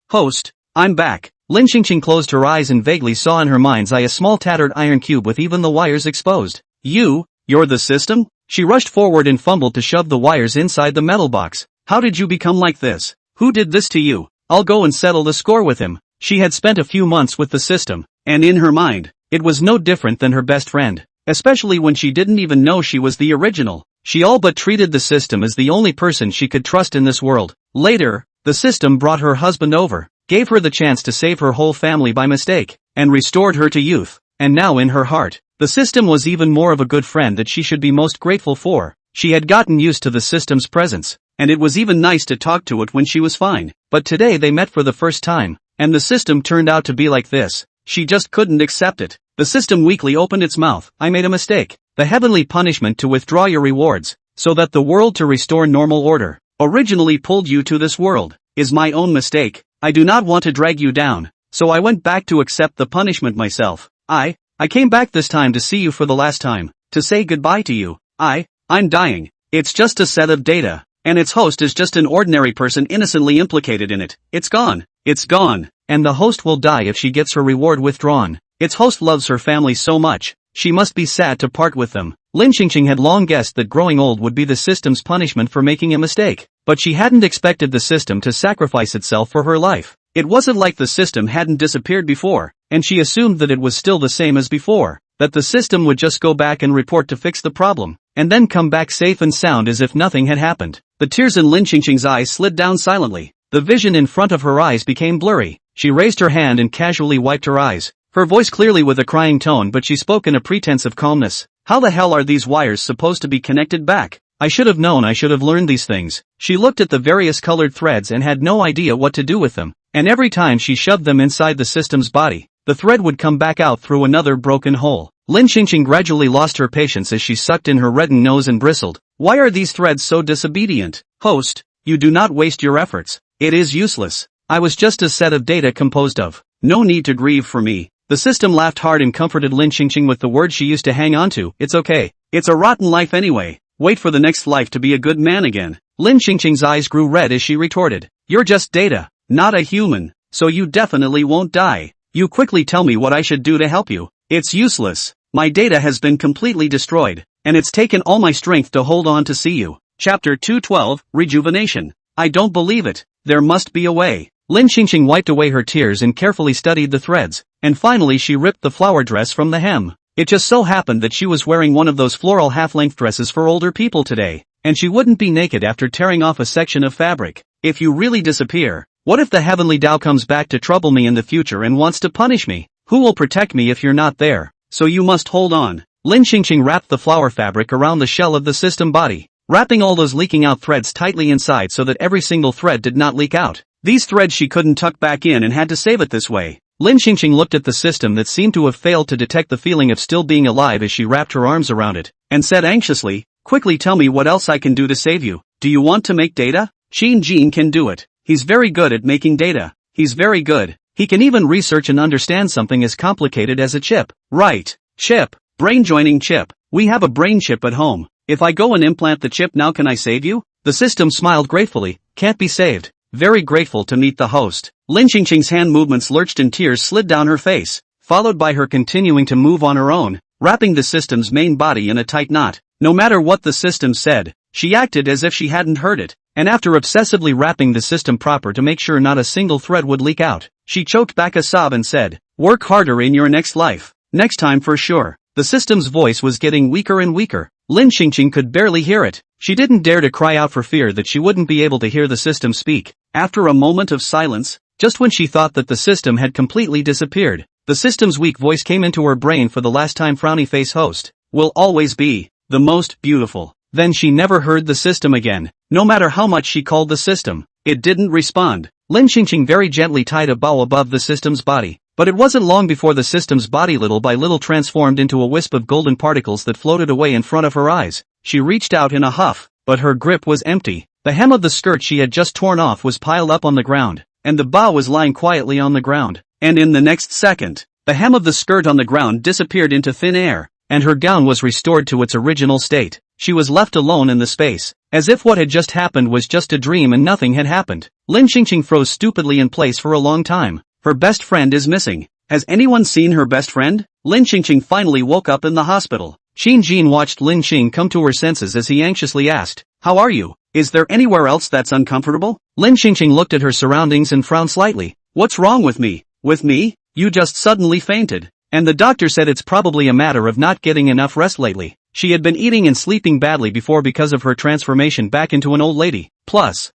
I'm back. Lin Xingqing closed her eyes and vaguely saw in her mind's eye a small tattered iron cube with even the wires exposed. You're the system? She rushed forward and fumbled to shove the wires inside the metal box. How did you become like this? Who did this to you? I'll go and settle the score with him. She had spent a few months with the system, and in her mind, it was no different than her best friend, especially when she didn't even know she was the original. She all but treated the system as the only person she could trust in this world. Later, the system brought her husband over, gave her the chance to save her whole family by mistake, and restored her to youth. And now in her heart, the system was even more of a good friend that she should be most grateful for. She had gotten used to the system's presence, and it was even nice to talk to it when she was fine. But today they met for the first time, and the system turned out to be like this. She just couldn't accept it. The system weakly opened its mouth. I made a mistake. The heavenly punishment to withdraw your rewards, so that the world to restore normal order, originally pulled you to this world, is my own mistake. I do not want to drag you down, so I went back to accept the punishment myself. I came back this time to see you for the last time, to say goodbye to you. I'm dying. It's just a set of data, and its host is just an ordinary person innocently implicated in it. It's gone. It's gone. And the host will die if she gets her reward withdrawn. Its host loves her family so much, she must be sad to part with them. Lin Qingqing had long guessed that growing old would be the system's punishment for making a mistake, but she hadn't expected the system to sacrifice itself for her life. It wasn't like the system hadn't disappeared before, and she assumed that it was still the same as before, that the system would just go back and report to fix the problem, and then come back safe and sound as if nothing had happened. The tears in Lin Qingqing's eyes slid down silently. The vision in front of her eyes became blurry. She raised her hand and casually wiped her eyes, her voice clearly with a crying tone, but she spoke in a pretense of calmness. How the hell are these wires supposed to be connected back? I should have known, I should have learned these things. She looked at the various colored threads and had no idea what to do with them, and every time she shoved them inside the system's body, the thread would come back out through another broken hole. Lin Qingqing gradually lost her patience as she sucked in her reddened nose and bristled. Why are these threads so disobedient? Host, you do not waste your efforts. It is useless. I was just a set of data composed of. No need to grieve for me. The system laughed hard and comforted Lin Qingqing with the words she used to hang on to. It's okay. It's a rotten life anyway. Wait for the next life to be a good man again. Lin Qingqing's eyes grew red as she retorted. You're just data, not a human, so you definitely won't die. You quickly tell me what I should do to help you. It's useless. My data has been completely destroyed, and it's taken all my strength to hold on to see you. Chapter 212, Rejuvenation. I don't believe it. There must be a way. Lin Qingqing wiped away her tears and carefully studied the threads, and finally she ripped the flower dress from the hem. It just so happened that she was wearing one of those floral half-length dresses for older people today, and she wouldn't be naked after tearing off a section of fabric. If you really disappear, what if the heavenly Tao comes back to trouble me in the future and wants to punish me? Who will protect me if you're not there? So you must hold on. Lin Qingqing wrapped the flower fabric around the shell of the system body, wrapping all those leaking out threads tightly inside so that every single thread did not leak out. These threads she couldn't tuck back in and had to save it this way. Lin Qingqing looked at the system that seemed to have failed to detect the feeling of still being alive as she wrapped her arms around it, and said anxiously, quickly tell me what else I can do to save you. Do you want to make data? Xin Jin can do it. He's very good at making data. He's very good. He can even research and understand something as complicated as a chip. Right. Chip. Brain joining chip. We have a brain chip at home. If I go and implant the chip now, can I save you? The system smiled gratefully. Can't be saved. Very grateful to meet the host. Lin Qingqing's hand movements lurched and tears slid down her face, followed by her continuing to move on her own, wrapping the system's main body in a tight knot. No matter what the system said, she acted as if she hadn't heard it, and after obsessively wrapping the system proper to make sure not a single thread would leak out, she choked back a sob and said, work harder in your next life. Next time for sure. The system's voice was getting weaker and weaker. Lin Qingqing could barely hear it. She didn't dare to cry out for fear that she wouldn't be able to hear the system speak. After a moment of silence, just when she thought that the system had completely disappeared, the system's weak voice came into her brain for the last time. Frowny face host will always be the most beautiful. Then she never heard the system again. No matter how much she called the system, it didn't respond. Lin Qingqing very gently tied a bow above the system's body, but it wasn't long before the system's body little by little transformed into a wisp of golden particles that floated away in front of her eyes. She reached out in a huff, but her grip was empty. The hem of the skirt she had just torn off was piled up on the ground, and the bow was lying quietly on the ground. And in the next second, the hem of the skirt on the ground disappeared into thin air, and her gown was restored to its original state. She was left alone in the space, as if what had just happened was just a dream and nothing had happened. Lin Qingqing froze stupidly in place for a long time. Her best friend is missing. Has anyone seen her best friend? Lin Qingqing finally woke up in the hospital. Xin Jin watched Lin Qing come to her senses as he anxiously asked, how are you? Is there anywhere else that's uncomfortable? Lin Qingqing looked at her surroundings and frowned slightly. What's wrong with me? With me? You just suddenly fainted. And the doctor said it's probably a matter of not getting enough rest lately. She had been eating and sleeping badly before because of her transformation back into an old lady. Plus,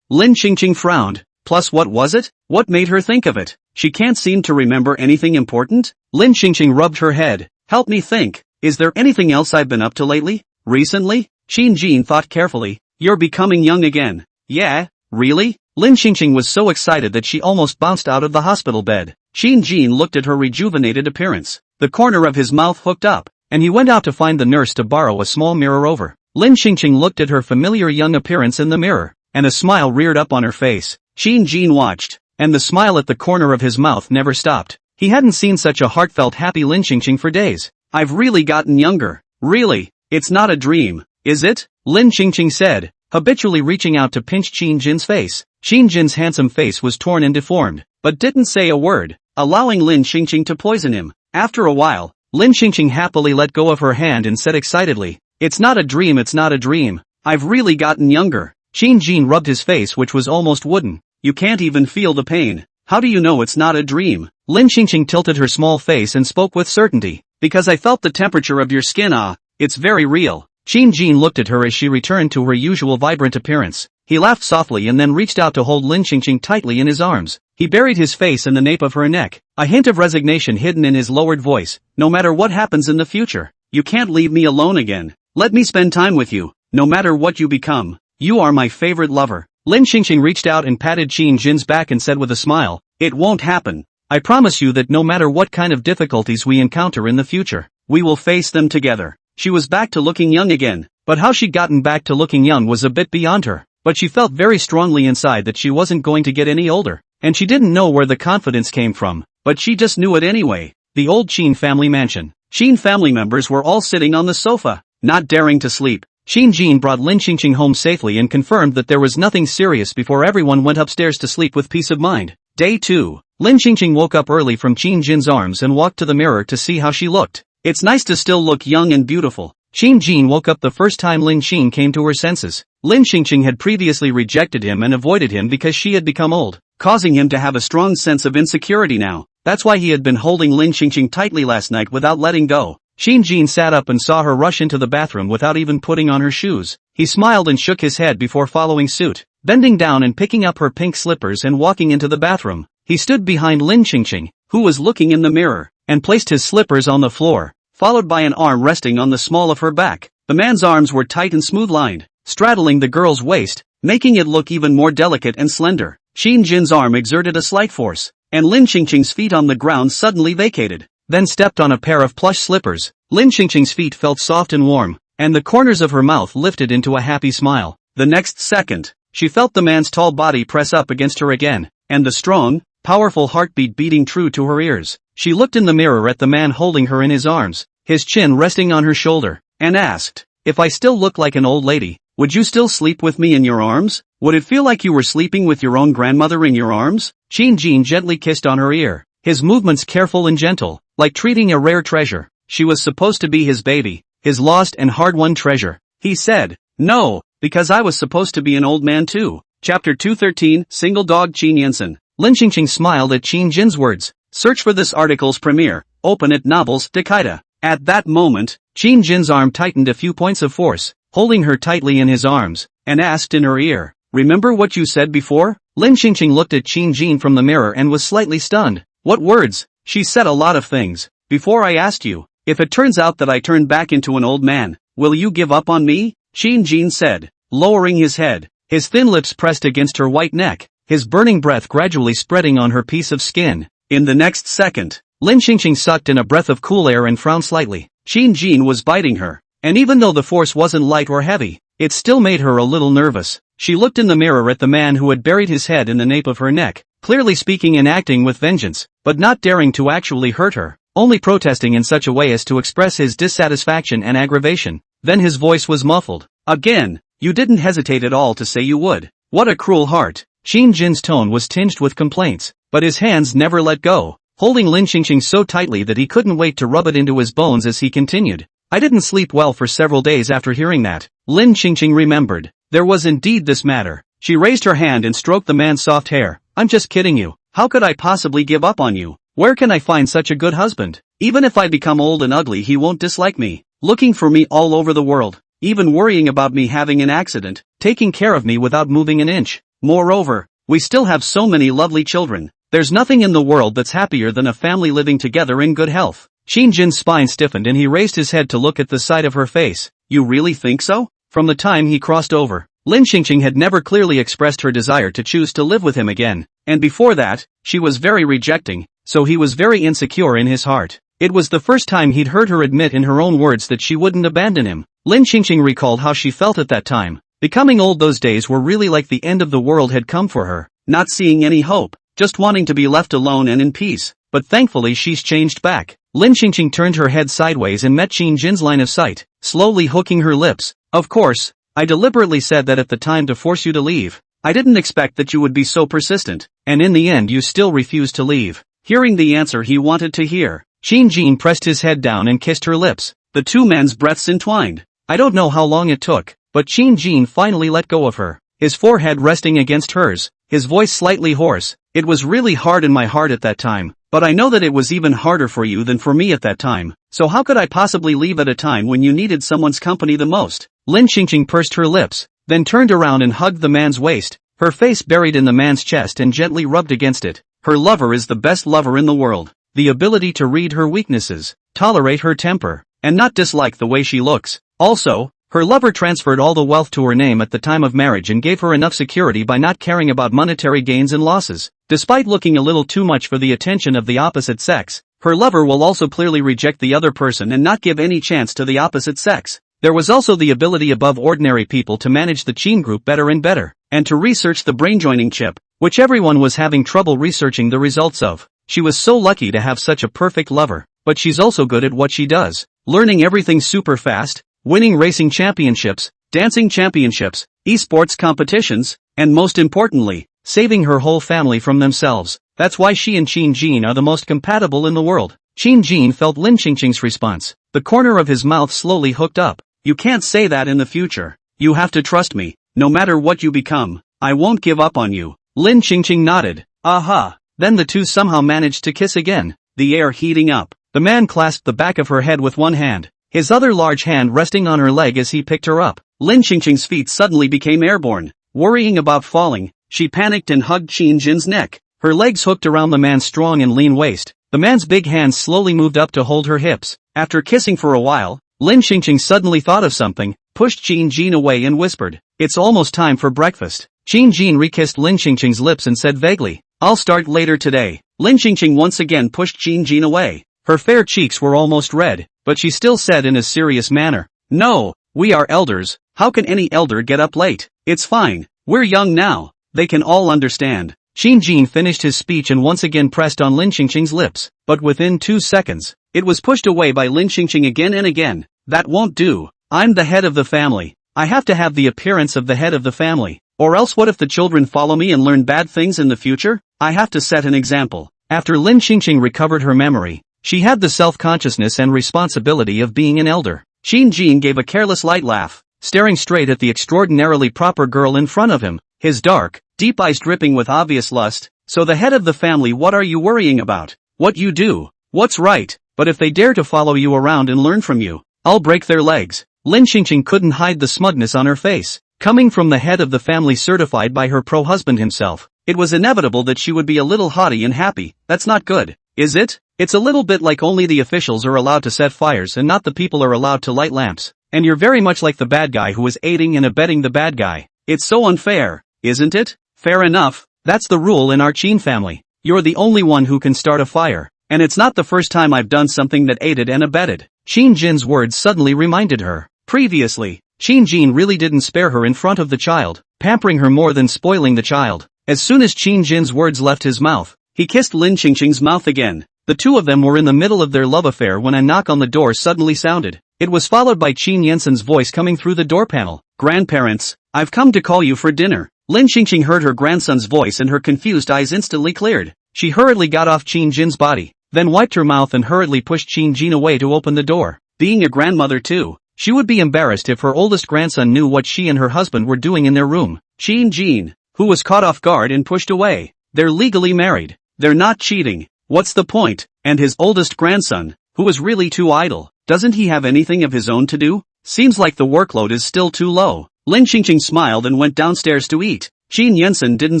Lin Qingqing frowned. Plus what was it? What made her think of it? She can't seem to remember anything important? Lin Qingqing rubbed her head. Help me think. Is there anything else I've been up to lately? Recently? Xin Jin thought carefully. You're becoming young again. Yeah, really? Lin Xingqing was so excited that she almost bounced out of the hospital bed. Qin Jin looked at her rejuvenated appearance. The corner of his mouth hooked up, and he went out to find the nurse to borrow a small mirror over. Lin Xingqing looked at her familiar young appearance in the mirror, and a smile reared up on her face. Qin Jin watched, and the smile at the corner of his mouth never stopped. He hadn't seen such a heartfelt happy Lin Xingqing for days. I've really gotten younger. Really? It's not a dream, is it? Lin Xingqing said, habitually reaching out to pinch Qin Jin's face. Qin Jin's handsome face was torn and deformed, but didn't say a word, allowing Lin Xingqing to poison him. After a while, Lin Xingqing happily let go of her hand and said excitedly, it's not a dream, it's not a dream. I've really gotten younger. Qin Jin rubbed his face, which was almost wooden. You can't even feel the pain. How do you know it's not a dream? Lin Xingqing tilted her small face and spoke with certainty. Because I felt the temperature of your skin. It's very real. Qin Jin looked at her as she returned to her usual vibrant appearance. He laughed softly and then reached out to hold Lin Xingqing tightly in his arms. He buried his face in the nape of her neck, a hint of resignation hidden in his lowered voice. No matter what happens in the future, you can't leave me alone again. Let me spend time with you, no matter what you become. You are my favorite lover. Lin Xingqing reached out and patted Qin Jin's back and said with a smile, it won't happen. I promise you that no matter what kind of difficulties we encounter in the future, we will face them together. She was back to looking young again, but how she'd gotten back to looking young was a bit beyond her. But she felt very strongly inside that she wasn't going to get any older, and she didn't know where the confidence came from, but she just knew it anyway. The old Qin family mansion. Qin family members were all sitting on the sofa, not daring to sleep. Qin Jin brought Lin Xingqing home safely and confirmed that there was nothing serious before everyone went upstairs to sleep with peace of mind. Day 2. Lin Xingqing woke up early from Qin Jin's arms and walked to the mirror to see how she looked. It's nice to still look young and beautiful. Qin Jin woke up the first time Lin Xing came to her senses. Lin Xingqing had previously rejected him and avoided him because she had become old, causing him to have a strong sense of insecurity now. That's why he had been holding Lin Xingqing tightly last night without letting go. Qin Jin sat up and saw her rush into the bathroom without even putting on her shoes. He smiled and shook his head before following suit, bending down and picking up her pink slippers and walking into the bathroom. He stood behind Lin Xingqing, who was looking in the mirror, and placed his slippers on the floor, followed by an arm resting on the small of her back. The man's arms were tight and smooth-lined, straddling the girl's waist, making it look even more delicate and slender. Qin Jin's arm exerted a slight force, and Lin Xingqing's feet on the ground suddenly vacated, then stepped on a pair of plush slippers. Lin Xingqing's feet felt soft and warm, and the corners of her mouth lifted into a happy smile. The next second, she felt the man's tall body press up against her again, and the strong, powerful heartbeat beating true to her ears. She looked in the mirror at the man holding her in his arms, his chin resting on her shoulder, and asked, if I still look like an old lady, would you still sleep with me in your arms? Would it feel like you were sleeping with your own grandmother in your arms? Qin Jin gently kissed on her ear, his movements careful and gentle, like treating a rare treasure. She was supposed to be his baby, his lost and hard-won treasure. He said, no, because I was supposed to be an old man too. Chapter 213, Single Dog Qin Yansen. Lin Xingqing smiled at Qin Jin's words. Search for this article's premiere. Open at Novels Decida. At that moment, Qin Jin's arm tightened a few points of force, holding her tightly in his arms, and asked in her ear, remember what you said before? Lin Xingqing looked at Qin Jin from the mirror and was slightly stunned. What words? She said a lot of things. Before I asked you, if it turns out that I turn back into an old man, will you give up on me? Qin Jin said, lowering his head, his thin lips pressed against her white neck, his burning breath gradually spreading on her piece of skin. In the next second, Lin Xingqing sucked in a breath of cool air and frowned slightly. Qin Jin was biting her, and even though the force wasn't light or heavy, it still made her a little nervous. She looked in the mirror at the man who had buried his head in the nape of her neck, clearly speaking and acting with vengeance, but not daring to actually hurt her, only protesting in such a way as to express his dissatisfaction and aggravation. Then his voice was muffled. Again, you didn't hesitate at all to say you would. What a cruel heart. Qin Jin's tone was tinged with complaints, but his hands never let go, holding Lin Xingqing so tightly that he couldn't wait to rub it into his bones as he continued. I didn't sleep well for several days after hearing that. Lin Xingqing remembered. There was indeed this matter. She raised her hand and stroked the man's soft hair. I'm just kidding you. How could I possibly give up on you? Where can I find such a good husband? Even if I become old and ugly, he won't dislike me, looking for me all over the world, even worrying about me having an accident, taking care of me without moving an inch. Moreover, we still have so many lovely children. There's nothing in the world that's happier than a family living together in good health. Qin Jin's spine stiffened and he raised his head to look at the side of her face. You really think so? From the time he crossed over, Lin Xingqing had never clearly expressed her desire to choose to live with him again, and before that, she was very rejecting, so he was very insecure in his heart. It was the first time he'd heard her admit in her own words that she wouldn't abandon him. Lin Xingqing recalled how she felt at that time. Becoming old, those days were really like the end of the world had come for her, not seeing any hope, just wanting to be left alone and in peace. But thankfully she's changed back. Lin Xingqing turned her head sideways and met Qin Jin's line of sight, slowly hooking her lips. Of course, I deliberately said that at the time to force you to leave. I didn't expect that you would be so persistent, and in the end you still refused to leave. Hearing the answer he wanted to hear, Qin Jin pressed his head down and kissed her lips. The two men's breaths entwined. I don't know how long it took, but Qin Jin finally let go of her, his forehead resting against hers, his voice slightly hoarse. It was really hard in my heart at that time, but I know that it was even harder for you than for me at that time, so how could I possibly leave at a time when you needed someone's company the most? Lin Xingqing pursed her lips, then turned around and hugged the man's waist, her face buried in the man's chest and gently rubbed against it. Her lover is the best lover in the world. The ability to read her weaknesses, tolerate her temper, and not dislike the way she looks. Also, her lover transferred all the wealth to her name at the time of marriage and gave her enough security by not caring about monetary gains and losses. Despite looking a little too much for the attention of the opposite sex, her lover will also clearly reject the other person and not give any chance to the opposite sex. There was also the ability above ordinary people to manage the Qin group better and better, and to research the brain-joining chip, which everyone was having trouble researching the results of. She was so lucky to have such a perfect lover, but she's also good at what she does, learning everything super fast, winning racing championships, dancing championships, esports competitions, and most importantly, saving her whole family from themselves. That's why she and Qin Jin are the most compatible in the world. Qin Jin felt Lin Xingqing's response. The corner of his mouth slowly hooked up. You can't say that in the future. You have to trust me. No matter what you become, I won't give up on you. Lin Xingqing nodded. Aha. Then the two somehow managed to kiss again, the air heating up. The man clasped the back of her head with one hand, his other large hand resting on her leg as he picked her up. Lin Xingqing's feet suddenly became airborne. Worrying about falling, she panicked and hugged Qin Jin's neck, her legs hooked around the man's strong and lean waist. The man's big hands slowly moved up to hold her hips. After kissing for a while, Lin Xingqing suddenly thought of something, pushed Qin Jin away and whispered, "It's almost time for breakfast." Qin Jin rekissed Lin Xingqing's lips and said vaguely, "I'll start later today." Lin Xingqing once again pushed Qin Jin away. Her fair cheeks were almost red, but she still said in a serious manner, "No, we are elders. How can any elder get up late? It's fine. We're young now. They can all understand." Qin Jin finished his speech and once again pressed on Lin Xingqing's lips, but within 2 seconds, it was pushed away by Lin Xingqing again and again. "That won't do. I'm the head of the family. I have to have the appearance of the head of the family. Or else what if the children follow me and learn bad things in the future? I have to set an example." After Lin Xingqing recovered her memory, she had the self-consciousness and responsibility of being an elder. Qin Jin gave a careless light laugh, staring straight at the extraordinarily proper girl in front of him, his dark, deep eyes dripping with obvious lust. "So the head of the family, what are you worrying about? What you do, what's right, but if they dare to follow you around and learn from you, I'll break their legs." Lin Xingqing couldn't hide the smugness on her face. Coming from the head of the family certified by her pro-husband himself, it was inevitable that she would be a little haughty and happy. That's not good, is it? It's a little bit like only the officials are allowed to set fires and not the people are allowed to light lamps. And you're very much like the bad guy who is aiding and abetting the bad guy. It's so unfair, isn't it? Fair enough, that's the rule in our Qin family. You're the only one who can start a fire. And it's not the first time I've done something that aided and abetted. Qin Jin's words suddenly reminded her. Previously, Qin Jin really didn't spare her in front of the child, pampering her more than spoiling the child. As soon as Qin Jin's words left his mouth, he kissed Lin Xingqing's mouth again. The two of them were in the middle of their love affair when a knock on the door suddenly sounded. It was followed by Qin Yensen's voice coming through the door panel. "Grandparents, I've come to call you for dinner." Lin Xingqing heard her grandson's voice and her confused eyes instantly cleared. She hurriedly got off Qin Jin's body, then wiped her mouth and hurriedly pushed Qin Jin away to open the door. Being a grandmother too, she would be embarrassed if her oldest grandson knew what she and her husband were doing in their room. Qin Jin, who was caught off guard and pushed away. They're legally married. They're not cheating. What's the point? And his oldest grandson, who is really too idle, doesn't he have anything of his own to do? Seems like the workload is still too low. Lin Xingqing smiled and went downstairs to eat. Qin Yensen didn't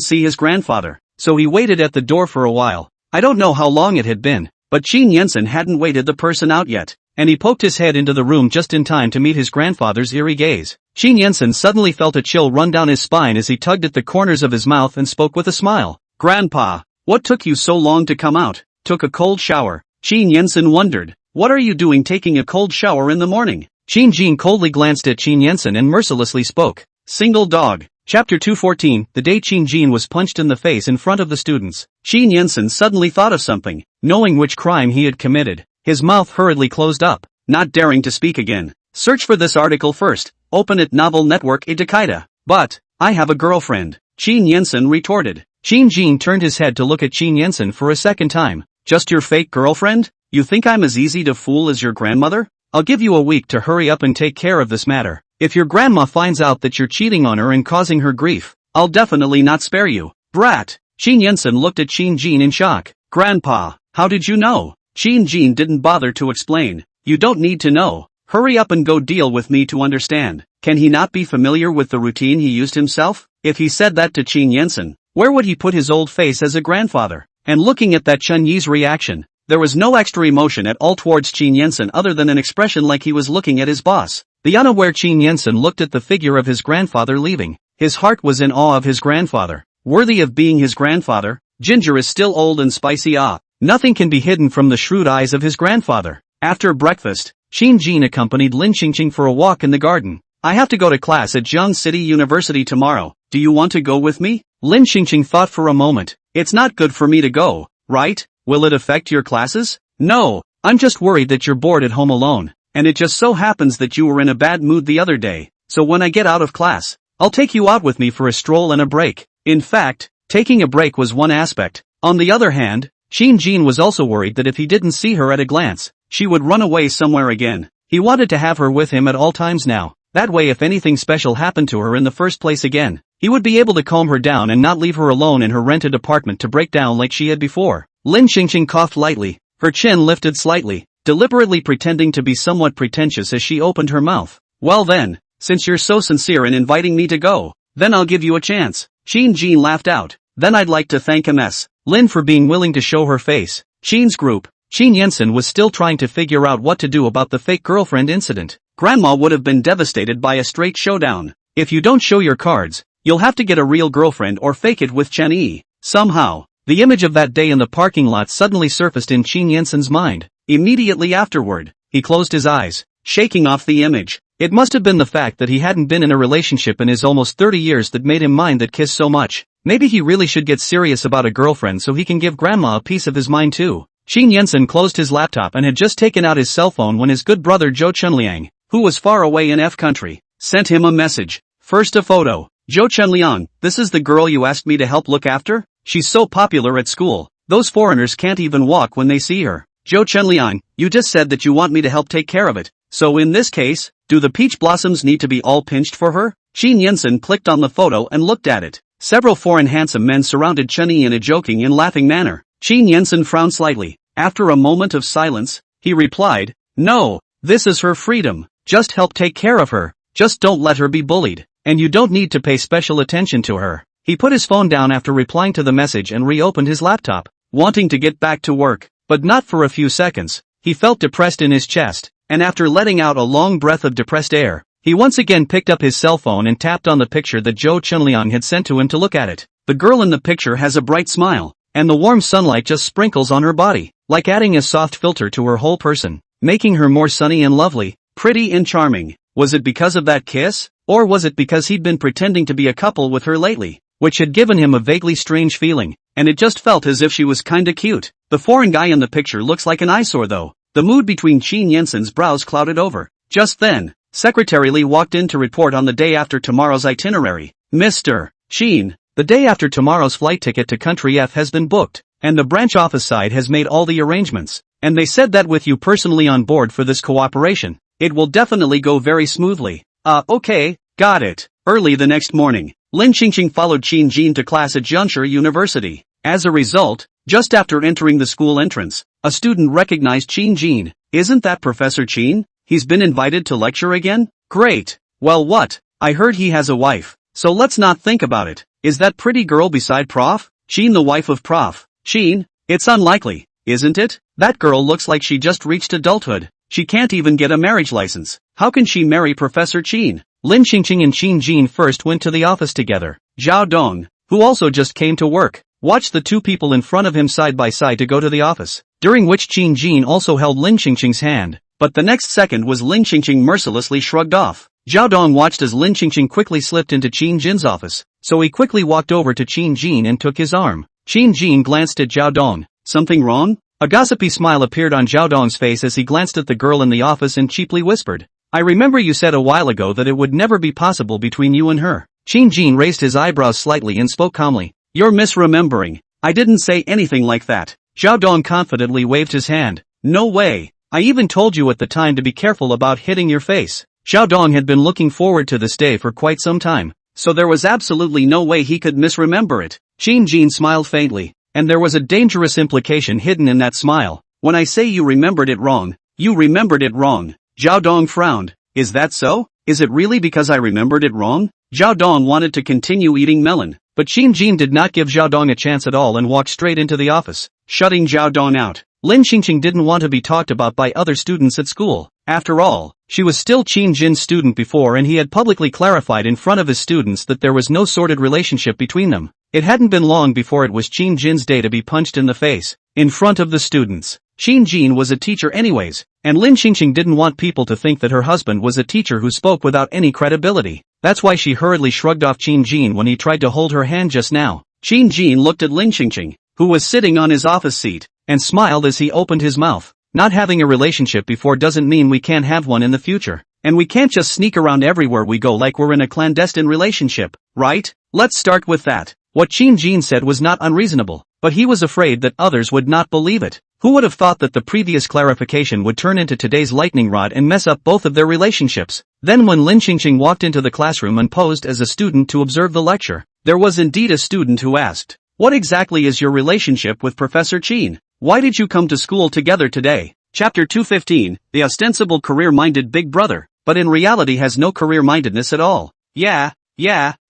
see his grandfather, so he waited at the door for a while. I don't know how long it had been, but Qin Yensen hadn't waited the person out yet. and he poked his head into the room just in time to meet his grandfather's eerie gaze. Qin Yensen suddenly felt a chill run down his spine as he tugged at the corners of his mouth and spoke with a smile. "Grandpa, what took you so long to come out?" "Took a cold shower." Qin Yensen wondered. "What are you doing taking a cold shower in the morning?" Qin Jin coldly glanced at Qin Yensen and mercilessly spoke. "Single dog." Chapter 214, the day Qin Jin was punched in the face in front of the students. Qin Yensen suddenly thought of something, knowing which crime he had committed. His mouth hurriedly closed up, not daring to speak again. "Search for this article first, open it Novel Network Idakita." "But, I have a girlfriend," Qin Yensen retorted. Qin Jin turned his head to look at Qin Yensen for a second time. "Just your fake girlfriend? You think I'm as easy to fool as your grandmother? I'll give you a week to hurry up and take care of this matter. If your grandma finds out that you're cheating on her and causing her grief, I'll definitely not spare you." "Brat!" Qin Yensen looked at Qin Jin in shock. "Grandpa, how did you know?" Qin Jin didn't bother to explain. "You don't need to know. Hurry up and go deal with me to understand." Can he not be familiar with the routine he used himself? If he said that to Qin Yensen, where would he put his old face as a grandfather? And looking at that Chen Yi's reaction, there was no extra emotion at all towards Qin Yensen other than an expression like he was looking at his boss. The unaware Qin Yensen looked at the figure of his grandfather leaving. His heart was in awe of his grandfather. Worthy of being his grandfather, Ginger is still old and spicy. Nothing can be hidden from the shrewd eyes of his grandfather. After breakfast, Qin Jin accompanied Lin Qingqing for a walk in the garden. "I have to go to class at Jiang City University tomorrow. Do you want to go with me?" Lin Qingqing thought for a moment. "It's not good for me to go, right? Will it affect your classes?" "No, I'm just worried that you're bored at home alone, and it just so happens that you were in a bad mood the other day, so when I get out of class, I'll take you out with me for a stroll and a break." In fact, taking a break was one aspect. On the other hand, Qin Jin was also worried that if he didn't see her at a glance, she would run away somewhere again. He wanted to have her with him at all times now. That way if anything special happened to her in the first place again, he would be able to calm her down and not leave her alone in her rented apartment to break down like she had before. Lin Qingqing coughed lightly, her chin lifted slightly, deliberately pretending to be somewhat pretentious as she opened her mouth. "Well then, since you're so sincere in inviting me to go, then I'll give you a chance." Qin Jin laughed out. "Then I'd like to thank Ms. Lin for being willing to show her face." Qin's group. Qin Yensen was still trying to figure out what to do about the fake girlfriend incident. Grandma would have been devastated by a straight showdown. If you don't show your cards, you'll have to get a real girlfriend or fake it with Chen Yi. Somehow, the image of that day in the parking lot suddenly surfaced in Qin Yensen's mind. Immediately afterward, he closed his eyes, shaking off the image. It must have been the fact that he hadn't been in a relationship in his almost 30 years that made him mind that kiss so much. Maybe he really should get serious about a girlfriend so he can give Grandma a piece of his mind too. Qin Yensen closed his laptop and had just taken out his cell phone when his good brother Zhou Chunliang, who was far away in F country, sent him a message. First a photo. "Zhou Chunliang, this is the girl you asked me to help look after? She's so popular at school. Those foreigners can't even walk when they see her. Zhou Chunliang, you just said that you want me to help take care of it. So in this case, do the peach blossoms need to be all pinched for her?" Qin Yensen clicked on the photo and looked at it. Several foreign handsome men surrounded Chen Yi in a joking and laughing manner. Qin Yensen frowned slightly. After a moment of silence, he replied, "No, this is her freedom. Just help take care of her. Just don't let her be bullied. And you don't need to pay special attention to her." He put his phone down after replying to the message and reopened his laptop, wanting to get back to work, but not for a few seconds. He felt depressed in his chest, and after letting out a long breath of depressed air, he once again picked up his cell phone and tapped on the picture that Zhou Chunliang had sent to him to look at it. The girl in the picture has a bright smile, and the warm sunlight just sprinkles on her body, like adding a soft filter to her whole person, making her more sunny and lovely, pretty and charming. Was it because of that kiss? Or was it because he'd been pretending to be a couple with her lately, which had given him a vaguely strange feeling, and it just felt as if she was kinda cute. The foreign guy in the picture looks like an eyesore though. The mood between Qin Yensen's brows clouded over. Just then, Secretary Li walked in to report on the day after tomorrow's itinerary. "Mr. Qin, the day after tomorrow's flight ticket to country F has been booked, and the branch office side has made all the arrangements, and they said that with you personally on board for this cooperation, it will definitely go very smoothly." Okay, got it. Early the next morning, Lin Qingqing followed Qin Jin to class at Jiangshi University. As a result, just after entering the school entrance, a student recognized Qin Jin. "Isn't that Professor Qin? He's been invited to lecture again? Great. Well what? I heard he has a wife, so let's not think about it. Is that pretty girl beside Prof. Qin the wife of Prof. Qin? It's unlikely, isn't it? That girl looks like she just reached adulthood." She can't even get a marriage license. How can she marry Professor Qin? Lin Qingqing and Qin Jin first went to the office together. Zhao Dong, who also just came to work, watched the two people in front of him side by side to go to the office, during which Qin Jin also held Lin Qingqing's hand. But the next second was Lin Qingqing mercilessly shrugged off. Zhao Dong watched as Lin Qingqing quickly slipped into Qin Jin's office, so he quickly walked over to Qin Jin and took his arm. Qin Jin glanced at Zhao Dong. Something wrong? A gossipy smile appeared on Zhao Dong's face as he glanced at the girl in the office and cheaply whispered, I remember you said a while ago that it would never be possible between you and her. Qin Jin raised his eyebrows slightly and spoke calmly. You're misremembering. I didn't say anything like that. Zhao Dong confidently waved his hand. No way. I even told you at the time to be careful about hitting your face. Zhao Dong had been looking forward to this day for quite some time, so there was absolutely no way he could misremember it. Qin Jin smiled faintly, and there was a dangerous implication hidden in that smile. When I say you remembered it wrong, you remembered it wrong. Zhao Dong frowned. Is that so? Is it really because I remembered it wrong? Zhao Dong wanted to continue eating melon, but Qin Jin did not give Zhao Dong a chance at all and walked straight into the office, shutting Zhao Dong out. Lin Qingqing didn't want to be talked about by other students at school. After all, she was still Qin Jin's student before and he had publicly clarified in front of his students that there was no sordid relationship between them. It hadn't been long before it was Qin Jin's day to be punched in the face, in front of the students. Qin Jin was a teacher anyways, and Lin Qingqing didn't want people to think that her husband was a teacher who spoke without any credibility. That's why she hurriedly shrugged off Qin Jin when he tried to hold her hand just now. Qin Jin looked at Lin Qingqing, who was sitting on his office seat, and smiled as he opened his mouth. Not having a relationship before doesn't mean we can't have one in the future. And we can't just sneak around everywhere we go like we're in a clandestine relationship, right? Let's start with that. What Qin Jin said was not unreasonable, but he was afraid that others would not believe it. Who would have thought that the previous clarification would turn into today's lightning rod and mess up both of their relationships? Then when Lin Qingqing walked into the classroom and posed as a student to observe the lecture, there was indeed a student who asked, what exactly is your relationship with Professor Qin? Why did you come to school together today? Chapter 215, the ostensible career-minded big brother, but in reality has no career-mindedness at all. Yeah,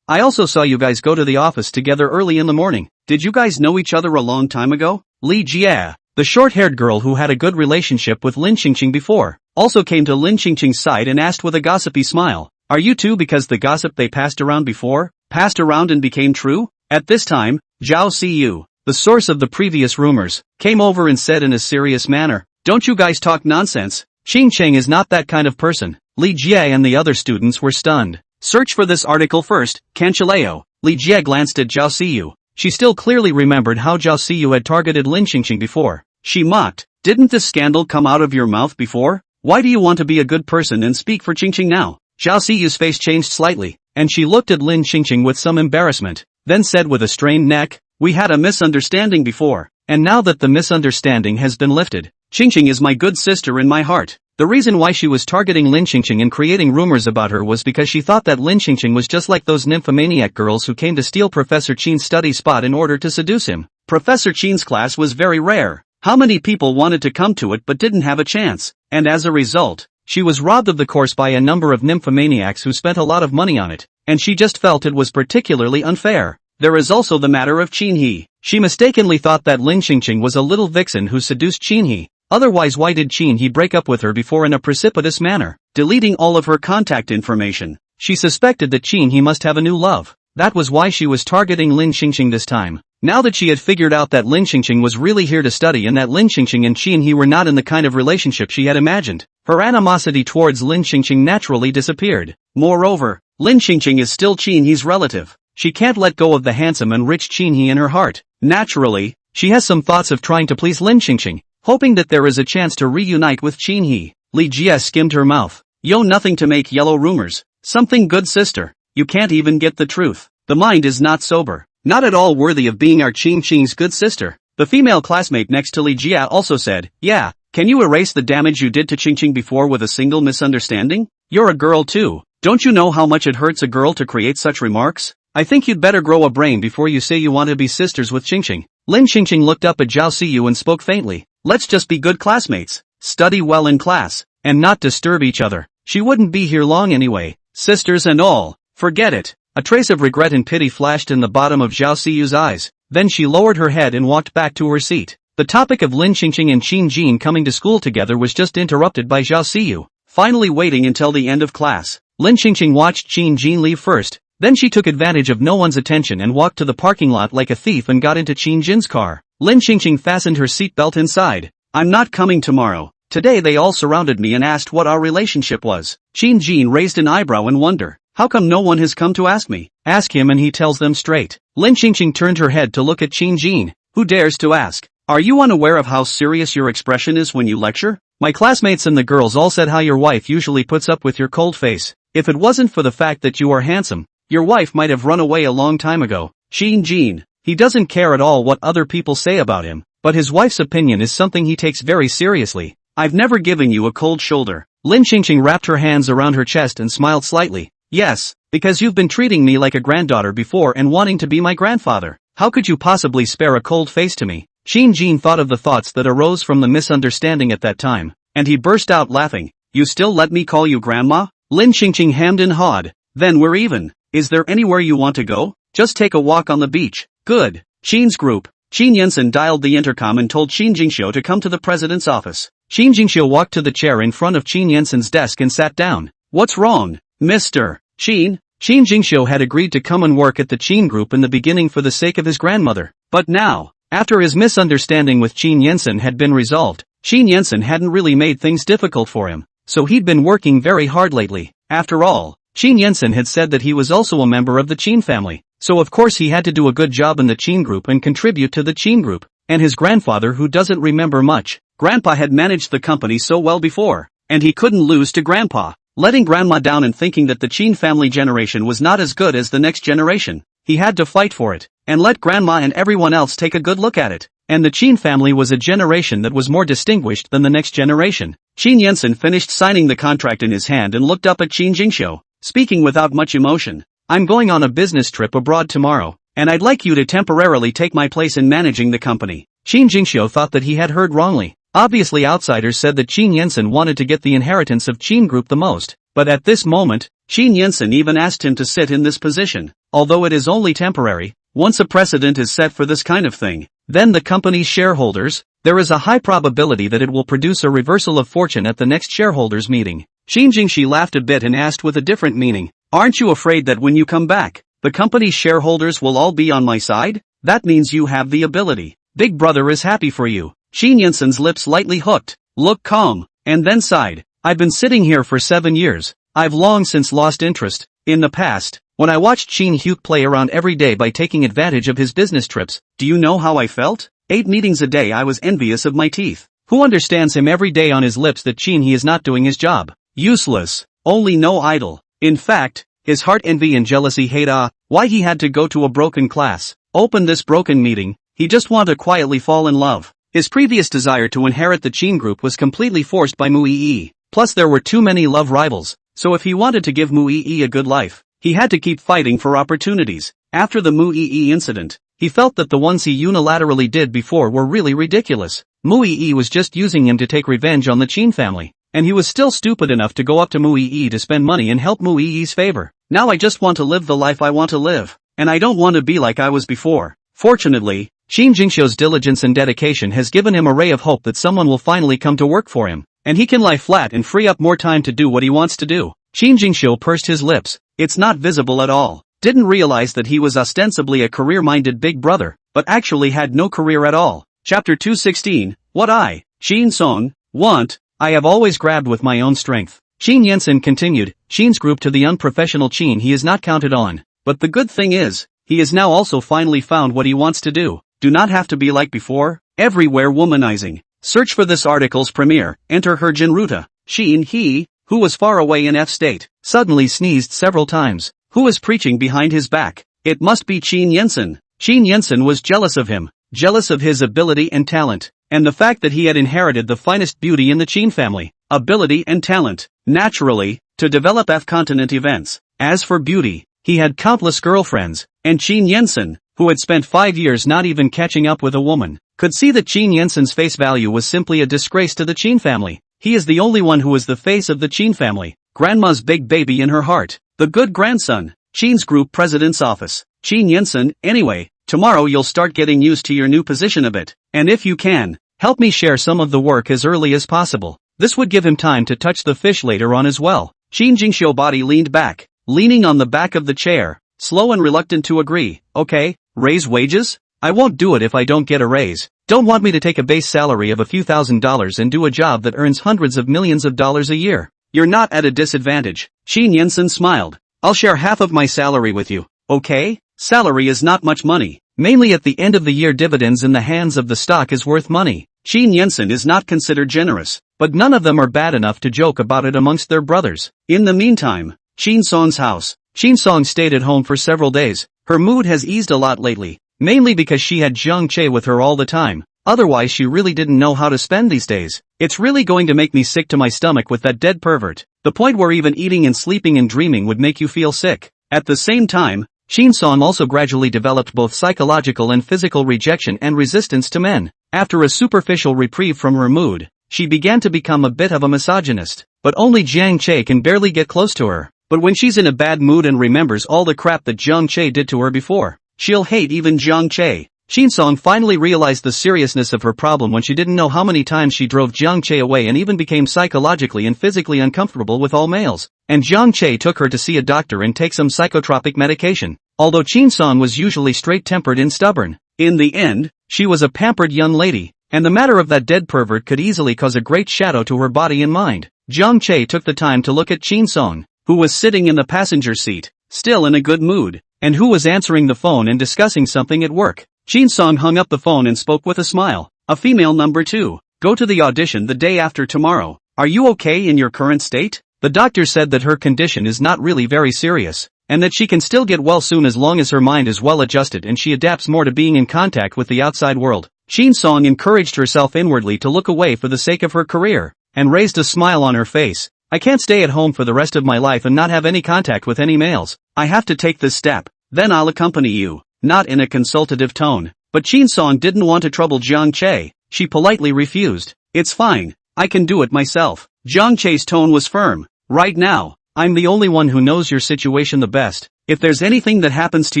I also saw you guys go to the office together early in the morning. Did you guys know each other a long time ago? Li Jia, the short-haired girl who had a good relationship with Lin Qingqing before, also came to Lin Qingqing's side and asked with a gossipy smile, are you two because the gossip they passed around before, passed around and became true? At this time, Zhao Siyu, the source of the previous rumors, came over and said in a serious manner, don't you guys talk nonsense. Qing Cheng is not that kind of person. Li Jie and the other students were stunned. Search for this article first, Cancheleo. Li Jie glanced at Zhao Siyu. She still clearly remembered how Zhao Siyu had targeted Lin Qingqing before. She mocked, didn't this scandal come out of your mouth before? Why do you want to be a good person and speak for Qingqing now? Zhao Siyu's face changed slightly, and she looked at Lin Qingqing with some embarrassment, then said with a strained neck, we had a misunderstanding before, and now that the misunderstanding has been lifted, Qingqing is my good sister in my heart. The reason why she was targeting Lin Qingqing and creating rumors about her was because she thought that Lin Qingqing was just like those nymphomaniac girls who came to steal Professor Qin's study spot in order to seduce him. Professor Qin's class was very rare. How many people wanted to come to it but didn't have a chance? And as a result, she was robbed of the course by a number of nymphomaniacs who spent a lot of money on it, and she just felt it was particularly unfair. There is also the matter of Qin He. She mistakenly thought that Lin Qingqing was a little vixen who seduced Qin He. Otherwise why did Qin He break up with her before in a precipitous manner, deleting all of her contact information? She suspected that Qin He must have a new love. That was why she was targeting Lin Qingqing this time. Now that she had figured out that Lin Qingqing was really here to study and that Lin Qingqing and Qin He were not in the kind of relationship she had imagined, her animosity towards Lin Qingqing naturally disappeared. Moreover, Lin Qingqing is still Qin He's relative. She can't let go of the handsome and rich Qin He in her heart. Naturally, she has some thoughts of trying to please Lin Qingqing, hoping that there is a chance to reunite with Qin He. Li Jia skimmed her mouth. Yo, nothing to make yellow rumors. Something good, sister. You can't even get the truth. The mind is not sober. Not at all worthy of being our Qingqing's good sister. The female classmate next to Li Jia also said, yeah, can you erase the damage you did to Qingqing before with a single misunderstanding? You're a girl too. Don't you know how much it hurts a girl to create such remarks? I think you'd better grow a brain before you say you want to be sisters with Qingqing. Lin Qingqing looked up at Zhao Siyu and spoke faintly. Let's just be good classmates, study well in class, and not disturb each other. She wouldn't be here long anyway, sisters and all. Forget it. A trace of regret and pity flashed in the bottom of Zhao Siyu's eyes. Then she lowered her head and walked back to her seat. The topic of Lin Qingqing and Qin Jin coming to school together was just interrupted by Zhao Siyu. Finally waiting until the end of class, Lin Qingqing watched Qin Jin leave first, then she took advantage of no one's attention and walked to the parking lot like a thief and got into Qin Jin's car. Lin Qingqing fastened her seatbelt inside. I'm not coming tomorrow. Today they all surrounded me and asked what our relationship was. Qin Jin raised an eyebrow in wonder. How come no one has come to ask me? Ask him and he tells them straight. Lin Qingqing turned her head to look at Qin Jin. Who dares to ask? Are you unaware of how serious your expression is when you lecture? My classmates and the girls all said how your wife usually puts up with your cold face. If it wasn't for the fact that you are handsome, your wife might have run away a long time ago. Qin Jin, he doesn't care at all what other people say about him, but his wife's opinion is something he takes very seriously. I've never given you a cold shoulder. Lin Qingqing wrapped her hands around her chest and smiled slightly. Yes, because you've been treating me like a granddaughter before and wanting to be my grandfather. How could you possibly spare a cold face to me? Qin Jin thought of the thoughts that arose from the misunderstanding at that time, and he burst out laughing. You still let me call you grandma? Lin Qingqing hemmed and hawed. Then we're even. Is there anywhere you want to go? Just take a walk on the beach. Good. Qin's group. Qin Yensen dialed the intercom and told Qin Jingxiu to come to the president's office. Qin Jingxiu walked to the chair in front of Qin Yensen's desk and sat down. What's wrong, Mr. Qin? Qin Jingxiu had agreed to come and work at the Qin group in the beginning for the sake of his grandmother. But now, after his misunderstanding with Qin Yensen had been resolved, Qin Yensen hadn't really made things difficult for him, so he'd been working very hard lately. After all, Qin Yensen had said that he was also a member of the Qin family, so of course he had to do a good job in the Qin group and contribute to the Qin group. And his grandfather, who doesn't remember much, Grandpa had managed the company so well before, and he couldn't lose to Grandpa. Letting Grandma down and thinking that the Qin family generation was not as good as the next generation, he had to fight for it, and let Grandma and everyone else take a good look at it. And the Qin family was a generation that was more distinguished than the next generation. Qin Yensen finished signing the contract in his hand and looked up at Qin Jingxiu, speaking without much emotion. I'm going on a business trip abroad tomorrow, and I'd like you to temporarily take my place in managing the company. Qin Jingxiu thought that he had heard wrongly. Obviously outsiders said that Qin Yensen wanted to get the inheritance of Qin Group the most, but at this moment, Qin Yensen even asked him to sit in this position. Although it is only temporary, once a precedent is set for this kind of thing, then the company's shareholders, there is a high probability that it will produce a reversal of fortune at the next shareholders meeting. Qin Jingxi laughed a bit and asked with a different meaning, aren't you afraid that when you come back, the company's shareholders will all be on my side? That means you have the ability. Big brother is happy for you. Qin Yensen's lips lightly hooked, looked calm, and then sighed. I've been sitting here for 7 years. I've long since lost interest. In the past, when I watched Qin Hyuk play around every day by taking advantage of his business trips, do you know how I felt? 8 meetings a day I was envious of my teeth. Who understands him every day on his lips that Qin he is not doing his job? Useless. Only no idol. In fact, his heart envy and jealousy hate why he had to go to a broken class. Open this broken meeting, he just wanted to quietly fall in love. His previous desire to inherit the Qin group was completely forced by Mu Yi. Plus there were too many love rivals, so if he wanted to give Mu Yi a good life, he had to keep fighting for opportunities. After the Mu Yi incident, he felt that the ones he unilaterally did before were really ridiculous. Mu Yi was just using him to take revenge on the Qin family, and he was still stupid enough to go up to Mu Yi to spend money and help Mu Yi's favor. Now I just want to live the life I want to live, and I don't want to be like I was before. Fortunately, Qin Jingxiu's diligence and dedication has given him a ray of hope that someone will finally come to work for him, and he can lie flat and free up more time to do what he wants to do. Qin Jingxiu pursed his lips. It's not visible at all. Didn't realize that he was ostensibly a career-minded big brother, but actually had no career at all. Chapter 216, What I, Qin Song, Want, I have always grabbed with my own strength. Qin Yensen continued, Qin's group to the unprofessional Qin he is not counted on, but the good thing is, he has now also finally found what he wants to do. Do not have to be like before, everywhere womanizing. Search for this article's premiere, enter her Jinruta. Qin he, who was far away in F state, suddenly sneezed several times. Who was preaching behind his back? It must be Qin Yensen. Qin Yensen was jealous of him, jealous of his ability and talent, and the fact that he had inherited the finest beauty in the Qin family, ability and talent, naturally, to develop F-continent events. As for beauty, he had countless girlfriends, and Qin Yensen, who had spent 5 years not even catching up with a woman, could see that Qin Yensen's face value was simply a disgrace to the Qin family. He is the only one who is the face of the Qin family, grandma's big baby in her heart, the good grandson. Qin's group president's office. Qin Yensen, anyway, Tomorrow you'll start getting used to your new position a bit, and if you can, help me share some of the work as early as possible. This would give him time to touch the fish later on as well. Shin Jingxiu body leaned back, leaning on the back of the chair, slow and reluctant to agree. Okay, raise wages? I won't do it if I don't get a raise. Don't want me to take a base salary of a few $1,000s and do a job that earns hundreds of millions of dollars a year. You're not at a disadvantage. Shin Yensen smiled. I'll share half of my salary with you. Okay? Salary is not much money. Mainly at the end of the year dividends in the hands of the stock is worth money. Shin Yensen is not considered generous, but none of them are bad enough to joke about it amongst their brothers. In the meantime, Shin Song's house. Shin Song stayed at home for several days. Her mood has eased a lot lately, mainly because she had Jiang Che with her all the time. Otherwise she really didn't know how to spend these days. It's really going to make me sick to my stomach with that dead pervert. The point where even eating and sleeping and dreaming would make you feel sick. At the same time, Shin Song also gradually developed both psychological and physical rejection and resistance to men. After a superficial reprieve from her mood, she began to become a bit of a misogynist. But only Jiang Che can barely get close to her. But when she's in a bad mood and remembers all the crap that Jiang Che did to her before, she'll hate even Jiang Che. Shin Song finally realized the seriousness of her problem when she didn't know how many times she drove Jiang Che away and even became psychologically and physically uncomfortable with all males. And Jiang Che took her to see a doctor and take some psychotropic medication. Although Shin Song was usually straight-tempered and stubborn, in the end, she was a pampered young lady, and the matter of that dead pervert could easily cause a great shadow to her body and mind. Jiang Che took the time to look at Shin Song, who was sitting in the passenger seat, still in a good mood, and who was answering the phone and discussing something at work. Shin Song hung up the phone and spoke with a smile. A female number 2. Go to the audition the day after tomorrow. Are you okay in your current state? The doctor said that her condition is not really very serious, and that she can still get well soon as long as her mind is well adjusted and she adapts more to being in contact with the outside world. Shin Song encouraged herself inwardly to look away for the sake of her career, and raised a smile on her face. I can't stay at home for the rest of my life and not have any contact with any males. I have to take this step. Then I'll accompany you. Not in a consultative tone. But Shin Song didn't want to trouble Jiang Che. She politely refused. It's fine. I can do it myself. Jiang Che's tone was firm. Right now, I'm the only one who knows your situation the best. If there's anything that happens to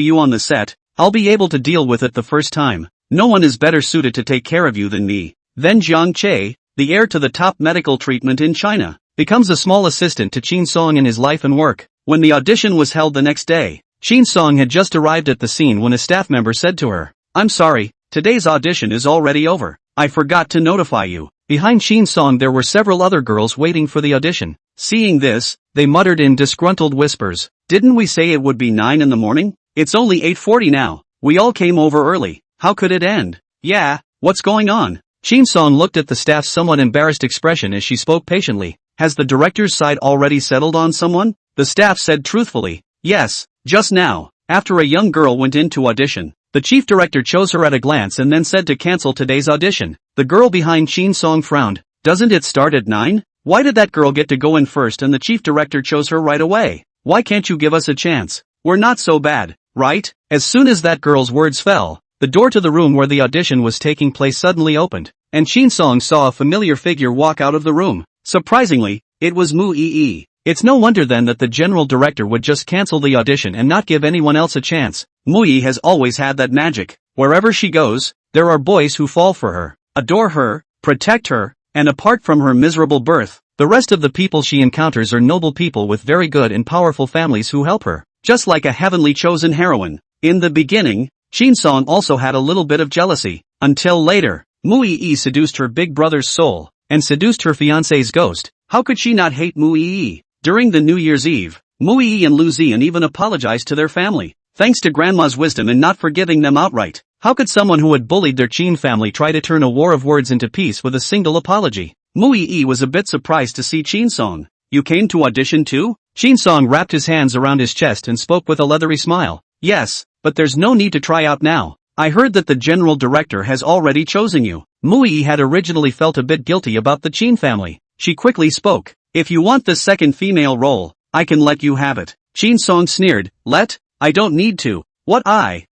you on the set, I'll be able to deal with it the first time. No one is better suited to take care of you than me. Then Jiang Che, the heir to the top medical treatment in China, becomes a small assistant to Shin Song in his life and work. When the audition was held the next day, Shin Song had just arrived at the scene when a staff member said to her, I'm sorry, today's audition is already over. I forgot to notify you. Behind Shin Song there were several other girls waiting for the audition. Seeing this, they muttered in disgruntled whispers. Didn't we say it would be 9 in the morning? It's only 8:40 now. We all came over early. How could it end? Yeah, what's going on? Shin Song looked at the staff's somewhat embarrassed expression as she spoke patiently. Has the director's side already settled on someone? The staff said truthfully. Yes, just now, after a young girl went in to audition. The chief director chose her at a glance and then said to cancel today's audition. The girl behind Shin Song frowned. Doesn't it start at 9? Why did that girl get to go in first and the chief director chose her right away? Why can't you give us a chance? We're not so bad, right? As soon as that girl's words fell, the door to the room where the audition was taking place suddenly opened, and Shin Song saw a familiar figure walk out of the room. Surprisingly, it was Mu Yi. It's no wonder then that the general director would just cancel the audition and not give anyone else a chance. Mu Yi has always had that magic. Wherever she goes, there are boys who fall for her, adore her, protect her, and apart from her miserable birth, the rest of the people she encounters are noble people with very good and powerful families who help her, just like a heavenly chosen heroine. In the beginning, Shin Song also had a little bit of jealousy, until later, Mu Yi seduced her big brother's soul, and seduced her fiancé's ghost. How could she not hate Mu Yi? During the New Year's Eve, Mu Yi and Lu Zian even apologized to their family, thanks to grandma's wisdom in not forgiving them outright. How could someone who had bullied their Qin family try to turn a war of words into peace with a single apology? Mu Yi was a bit surprised to see Shin Song. You came to audition too? Shin Song wrapped his hands around his chest and spoke with a leathery smile. Yes, but there's no need to try out now. I heard that the general director has already chosen you. Mu Yi had originally felt a bit guilty about the Qin family. She quickly spoke. If you want this second female role, I can let you have it. Shin Song sneered. Let? I don't need to. What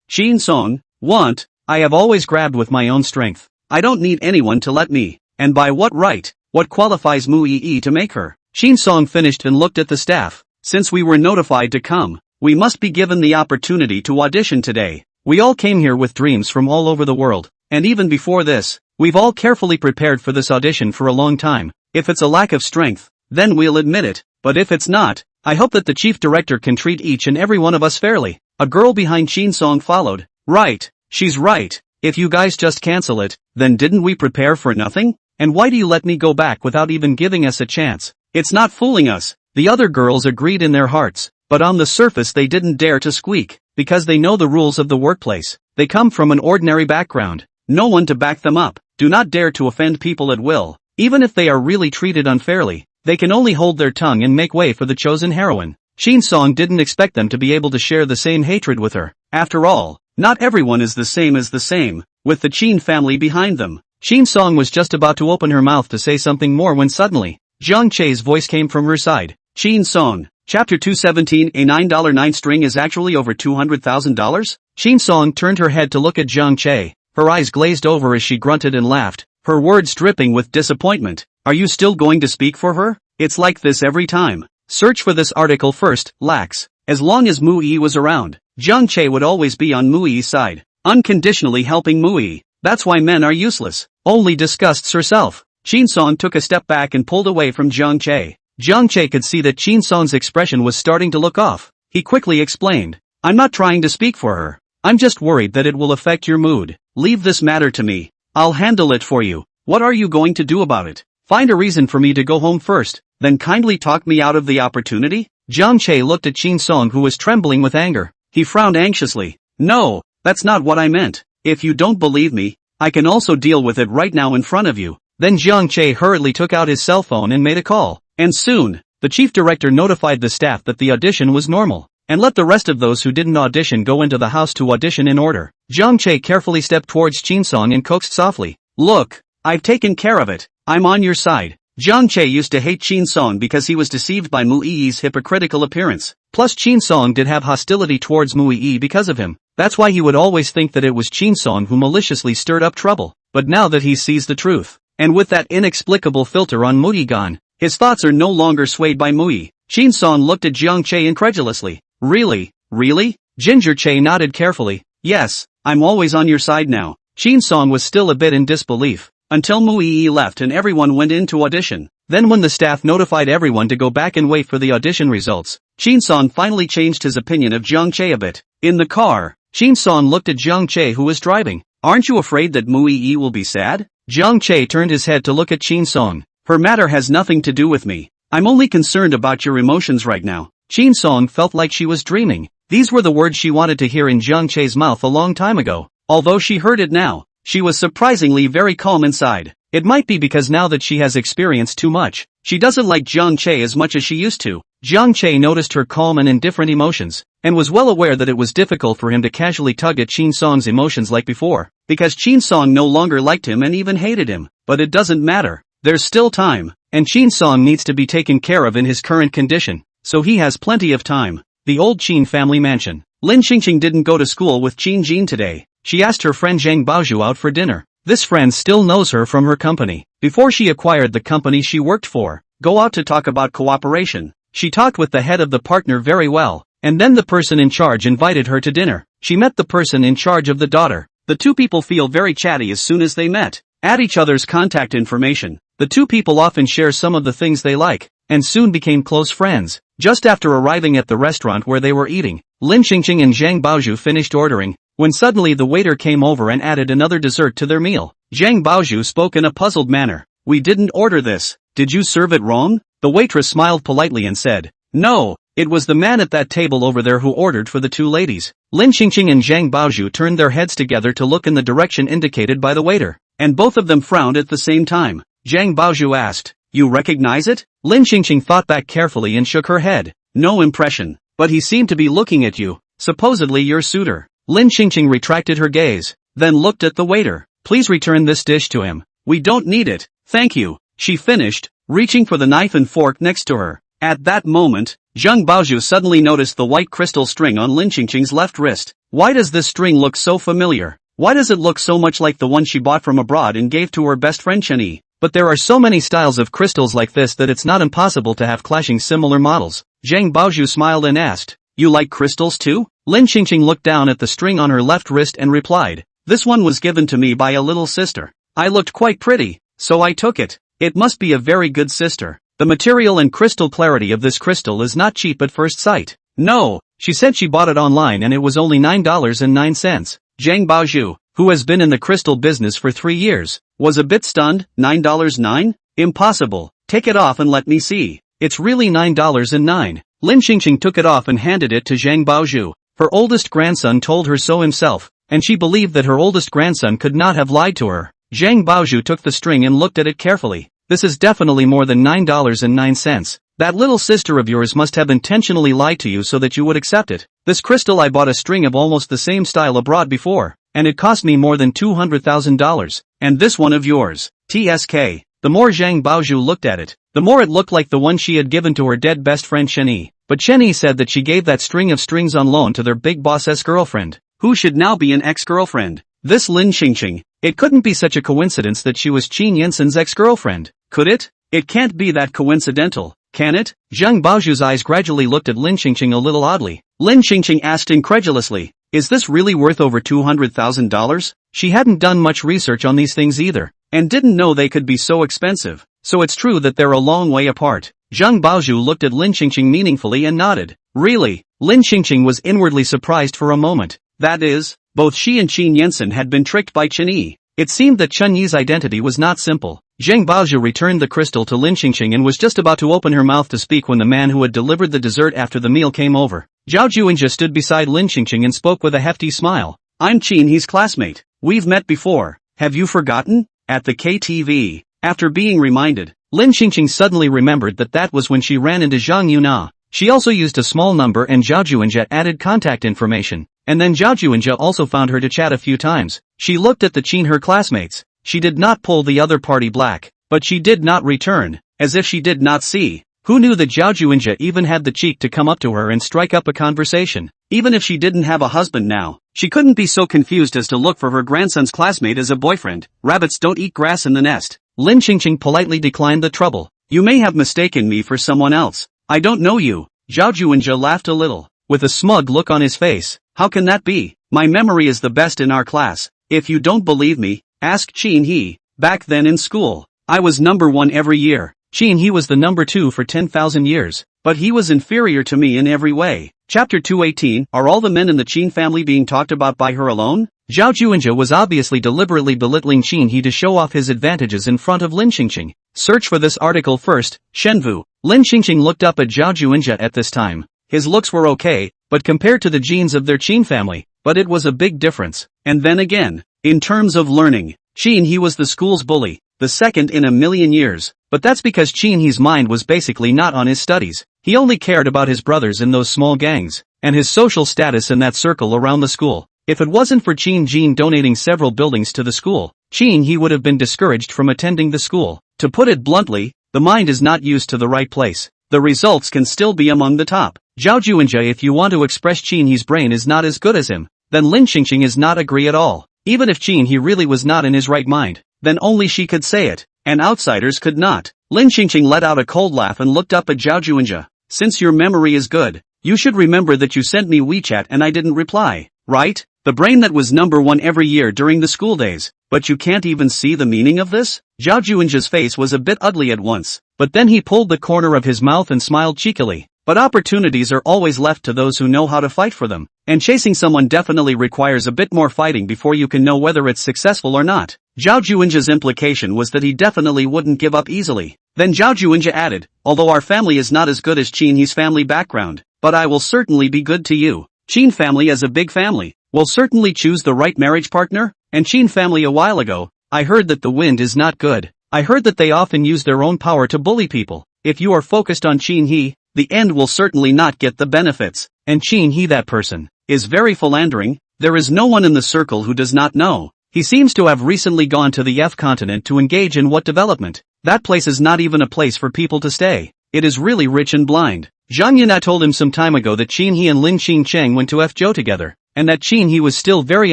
Shin Song, want, I have always grabbed with my own strength. I don't need anyone to let me. And by what right? What qualifies Mu Yi to make her? Shin Song finished and looked at the staff. Since we were notified to come, we must be given the opportunity to audition today. We all came here with dreams from all over the world, and even before this, we've all carefully prepared for this audition for a long time. If it's a lack of strength, then we'll admit it, but if it's not, I hope that the chief director can treat each and every one of us fairly. A girl behind Shin Song followed. Right, she's right. If you guys just cancel it, then didn't we prepare for nothing? And why do you let me go back without even giving us a chance? It's not fooling us. The other girls agreed in their hearts, but on the surface they didn't dare to squeak, because they know the rules of the workplace. They come from an ordinary background. No one to back them up. Do not dare to offend people at will. Even if they are really treated unfairly, they can only hold their tongue and make way for the chosen heroine. Shin Song didn't expect them to be able to share the same hatred with her. After all, not everyone is the same as the same, with the Chin family behind them. Shin Song was just about to open her mouth to say something more when suddenly, Jiang Che's voice came from her side. Shin Song, Chapter 217, a $9 string is actually over $200,000? Shin Song turned her head to look at Jiang Che. Her eyes glazed over as she grunted and laughed, her words dripping with disappointment. Are you still going to speak for her? It's like this every time. Search for this article first, lax. As long as Mu Yi was around, Jiang Che would always be on Mu Yi's side, unconditionally helping Mu Yi. That's why men are useless. Only disgusts herself. Shin Song took a step back and pulled away from Jiang Che. Jiang Che could see that Shin Song's expression was starting to look off. He quickly explained, I'm not trying to speak for her. I'm just worried that it will affect your mood. Leave this matter to me. I'll handle it for you. What are you going to do about it? Find a reason for me to go home first, then kindly talk me out of the opportunity? Jiang Che looked at Shin Song, who was trembling with anger. He frowned anxiously. No, that's not what I meant. If you don't believe me, I can also deal with it right now in front of you. Then Jiang Che hurriedly took out his cell phone and made a call. And soon, the chief director notified the staff that the audition was normal, and let the rest of those who didn't audition go into the house to audition in order. Jiang Che carefully stepped towards Shin Song and coaxed softly. Look, I've taken care of it. I'm on your side. Jiang Che used to hate Shin Song because he was deceived by Mu Yi's hypocritical appearance. Plus Shin Song did have hostility towards Mu Yi because of him. That's why he would always think that it was Shin Song who maliciously stirred up trouble. But now that he sees the truth, and with that inexplicable filter on Mu Yi gone, his thoughts are no longer swayed by Mu Yi. Shin Song looked at Jiang Che incredulously. Really? Really? Ginger Che nodded carefully. Yes, I'm always on your side now. Shin Song was still a bit in disbelief, until Mu Yi left and everyone went in to audition. Then when the staff notified everyone to go back and wait for the audition results, Shin Song finally changed his opinion of Jiang Che a bit. In the car, Shin Song looked at Jiang Che, who was driving. Aren't you afraid that Mu Yi will be sad? Jiang Che turned his head to look at Shin Song. Her matter has nothing to do with me. I'm only concerned about your emotions right now. Shin Song felt like she was dreaming. These were the words she wanted to hear in Jiang Che's mouth a long time ago. Although she heard it now, she was surprisingly very calm inside. It might be because now that she has experienced too much, she doesn't like Jiang Che as much as she used to. Jiang Che noticed her calm and indifferent emotions, and was well aware that it was difficult for him to casually tug at Shin Song's emotions like before, because Shin Song no longer liked him and even hated him. But it doesn't matter. There's still time, and Shin Song needs to be taken care of in his current condition, so he has plenty of time. The old Qin family mansion. Lin Xingqing didn't go to school with Qin Jin today. She asked her friend Zhang Baozhu out for dinner. This friend still knows her from her company. Before she acquired the company she worked for, go out to talk about cooperation. She talked with the head of the partner very well, and then the person in charge invited her to dinner. She met the person in charge of the daughter. The two people feel very chatty as soon as they met. Add each other's contact information. The two people often share some of the things they like, and soon became close friends. Just after arriving at the restaurant where they were eating, Lin Xingqing and Zhang Baozhu finished ordering, when suddenly the waiter came over and added another dessert to their meal. Zhang Baozhu spoke in a puzzled manner. We didn't order this. Did you serve it wrong? The waitress smiled politely and said, No, it was the man at that table over there who ordered for the two ladies. Lin Xingqing and Zhang Baozhu turned their heads together to look in the direction indicated by the waiter, and both of them frowned at the same time. Zhang Baozhu asked, You recognize it? Lin Xingqing thought back carefully and shook her head. No impression, but he seemed to be looking at you, supposedly your suitor. Lin Xingqing retracted her gaze, then looked at the waiter. Please return this dish to him. We don't need it, thank you, she finished, reaching for the knife and fork next to her. At that moment, Zhang Baozhu suddenly noticed the white crystal string on Lin Xingqing's left wrist. Why does this string look so familiar? Why does it look so much like the one she bought from abroad and gave to her best friend Chen Yi? But there are so many styles of crystals like this that it's not impossible to have clashing similar models. Zhang Baozhu smiled and asked, You like crystals too? Lin Qingqing looked down at the string on her left wrist and replied, "This one was given to me by a little sister. I looked quite pretty, so I took it. It must be a very good sister. The material and crystal clarity of this crystal is not cheap at first sight." "No," she said, she bought it online and it was only $9.09. Zhang Baozhu, who has been in the crystal business for 3 years, was a bit stunned. $9.09? Impossible. Take it off and let me see. It's really $9.09. Lin Qingqing took it off and handed it to Zhang Baozhu. Her oldest grandson told her so himself, and she believed that her oldest grandson could not have lied to her. Zhang Baozhu took the string and looked at it carefully. "This is definitely more than $9.09. That little sister of yours must have intentionally lied to you so that you would accept it. This crystal I bought a string of almost the same style abroad before, and it cost me more than $200,000. And this one of yours, TSK. The more Zhang Baozhu looked at it, the more it looked like the one she had given to her dead best friend Chenyi. But Chenyi said that she gave that string of strings on loan to their big boss's girlfriend, who should now be an ex-girlfriend. This Lin Qingqing. It couldn't be such a coincidence that she was Qin Yinsen's ex-girlfriend, could it? It can't be that coincidental, can it? Zhang Baozhu's eyes gradually looked at Lin Qingqing a little oddly. Lin Qingqing asked incredulously, "Is this really worth over $200,000? She hadn't done much research on these things either, and didn't know they could be so expensive. So it's true that they're a long way apart." Zhang Baozhu looked at Lin Qingqing meaningfully and nodded. "Really?" Lin Qingqing was inwardly surprised for a moment. That is, both she and Qin Yinsen had been tricked by Chenyi. It seemed that Chenyi's identity was not simple. Zhang Baozhu returned the crystal to Lin Qingqing and was just about to open her mouth to speak when the man who had delivered the dessert after the meal came over. Zhao Juinjia stood beside Lin Qingqing and spoke with a hefty smile. "I'm Qin, his classmate. We've met before. Have you forgotten? At the KTV." After being reminded, Lin Qingqing suddenly remembered that that was when she ran into Zhang Yuna. She also used a small number and Zhao Juinjia added contact information, and then Zhao Juinjia also found her to chat a few times. She looked at the Qin, her classmates. She did not pull the other party black, but she did not return, as if she did not see. Who knew that Zhao Juinjia even had the cheek to come up to her and strike up a conversation? Even if she didn't have a husband now, she couldn't be so confused as to look for her grandson's classmate as a boyfriend. Rabbits don't eat grass in the nest. Lin Qingqing politely declined the trouble. "You may have mistaken me for someone else. I don't know you." Zhao Juinjia laughed a little, with a smug look on his face. "How can that be? My memory is the best in our class. If you don't believe me, ask Qin He. Back then in school, I was number 1 every year. Qin He was the number 2 for 10,000 years, but he was inferior to me in every way." Chapter 218, Are all the men in the Qin family being talked about by her alone? Zhao Juinjia was obviously deliberately belittling Qin He to show off his advantages in front of Lin Qingqing. Search for this article first, Shenvu. Lin Qingqing looked up at Zhao Juinjia at this time. His looks were okay, but compared to the genes of their Qin family, but it was a big difference. And then again, in terms of learning, Qin He was the school's bully, the second in a million years. But that's because Qin He's mind was basically not on his studies. He only cared about his brothers in those small gangs, and his social status in that circle around the school. If it wasn't for Qin Jin donating several buildings to the school, Qin He would have been discouraged from attending the school. To put it bluntly, the mind is not used to the right place. The results can still be among the top. Zhao Juinjia, if you want to express Qin He's brain is not as good as him, then Lin Qingqing is not agree at all. Even if Qin He really was not in his right mind, then only she could say it, and outsiders could not. Lin Qingqing let out a cold laugh and looked up at Zhao Juinjia. "Since your memory is good, you should remember that you sent me WeChat and I didn't reply, right? The brain that was number 1 every year during the school days. But you can't even see the meaning of this?" Zhao Juinjia's face was a bit ugly at once, but then he pulled the corner of his mouth and smiled cheekily. But opportunities are always left to those who know how to fight for them, and chasing someone definitely requires a bit more fighting before you can know whether it's successful or not. Zhao Juinjia's implication was that he definitely wouldn't give up easily. Then Zhao Juinjia added, "Although our family is not as good as Qin He's family background, but I will certainly be good to you. Qin family as a big family will certainly choose the right marriage partner, and Qin family a while ago, I heard that the wind is not good. I heard that they often use their own power to bully people. If you are focused on Qin He, the end will certainly not get the benefits, and Qin He, that person, is very philandering. There is no one in the circle who does not know. He seems to have recently gone to the F continent to engage in what development? That place is not even a place for people to stay. It is really rich and blind." Zhang Yuna told him some time ago that Qin He and Lin Qingcheng went to Fzhou together, and that Qin He was still very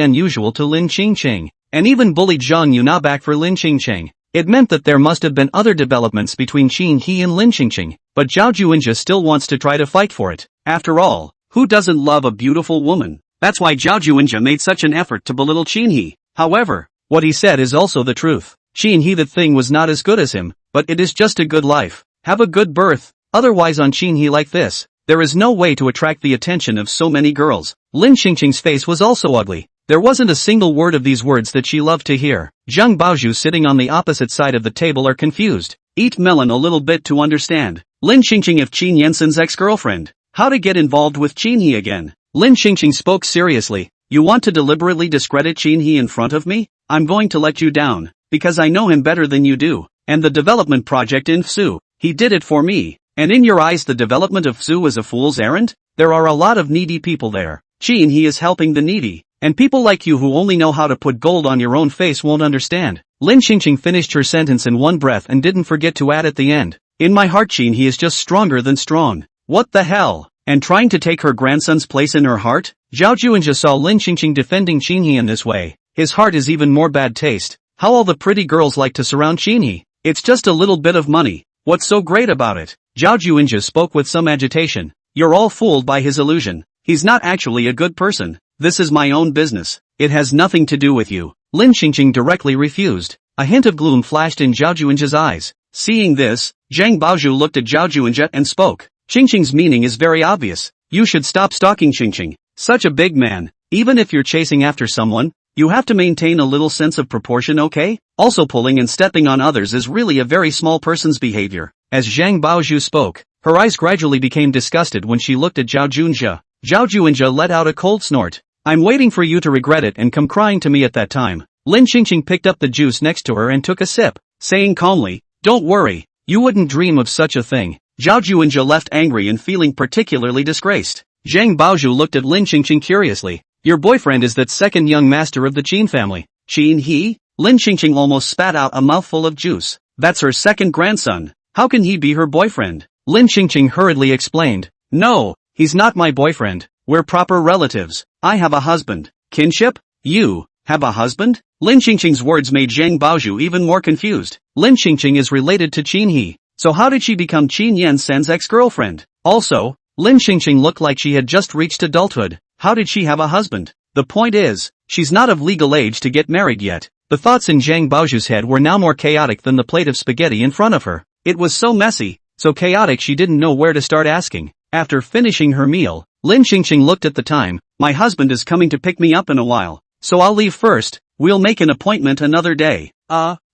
unusual to Lin Qingcheng, and even bullied Zhang Yuna back for Lin Qingcheng. It meant that there must have been other developments between Qin He and Lin Qingcheng, but Zhao Juinjia still wants to try to fight for it. After all, Who doesn't love a beautiful woman? That's why Zhao Juinja made such an effort to belittle Qin He. However, what he said is also the truth. Qin He, that thing was not as good as him, but it is just a good life. Have a good birth. Otherwise on Qin He like this, there is no way to attract the attention of so many girls. Lin Qingqing's face was also ugly. There wasn't a single word of these words that she loved to hear. Zhang Baozhu sitting on the opposite side of the table are confused. Eat melon a little bit to understand. Lin Qingqing of Qin Yensen's ex-girlfriend. How to get involved with Qin He again. Lin Qingqing spoke seriously. You want to deliberately discredit Qin He in front of me? I'm going to let you down, because I know him better than you do. And the development project in Fsu, he did it for me. And in your eyes the development of Fsu is a fool's errand? There are a lot of needy people there. Qin He is helping the needy. And people like you who only know how to put gold on your own face won't understand. Lin Qingqing finished her sentence in one breath and didn't forget to add at the end. In my heart Qin He is just stronger than strong. What the hell? And trying to take her grandson's place in her heart? Zhao Juinja saw Lin Qingqing defending Qin He in this way. His heart is even more bad taste. How all the pretty girls like to surround Qin He. It's just a little bit of money. What's so great about it? Zhao Juinja spoke with some agitation. You're all fooled by his illusion. He's not actually a good person. This is my own business. It has nothing to do with you. Lin Qingqing directly refused. A hint of gloom flashed in Zhao Juinja's eyes. Seeing this, Zhang Baozhu looked at Zhao Juinja and spoke. Qingqing's meaning is very obvious. You should stop stalking Qingqing. Such a big man. Even if you're chasing after someone, you have to maintain a little sense of proportion, okay? Also pulling and stepping on others is really a very small person's behavior. As Zhang Baozhu spoke, her eyes gradually became disgusted when she looked at Zhao Juinja. Zhao Juinja let out a cold snort. I'm waiting for you to regret it and come crying to me at that time. Lin Qingqing picked up the juice next to her and took a sip, saying calmly, don't worry, you wouldn't dream of such a thing. Zhao Juinja left angry and feeling particularly disgraced. Zhang Baozhu looked at Lin Qingqing curiously. Your boyfriend is that second young master of the Qin family. Qin He? Lin Qingqing almost spat out a mouthful of juice. That's her second grandson. How can he be her boyfriend? Lin Qingqing hurriedly explained. No, he's not my boyfriend. We're proper relatives. I have a husband. Kinship? You have a husband? Lin Qingqing's words made Zhang Baozhu even more confused. Lin Qingqing is related to Qin He. So how did she become Qin Yensen's ex-girlfriend? Also, Lin Qingqing looked like she had just reached adulthood. How did she have a husband? The point is, she's not of legal age to get married yet. The thoughts in Zhang Baozhu's head were now more chaotic than the plate of spaghetti in front of her. It was so messy, so chaotic she didn't know where to start asking. After finishing her meal, Lin Qingqing looked at the time. My husband is coming to pick me up in a while, so I'll leave first. We'll make an appointment another day.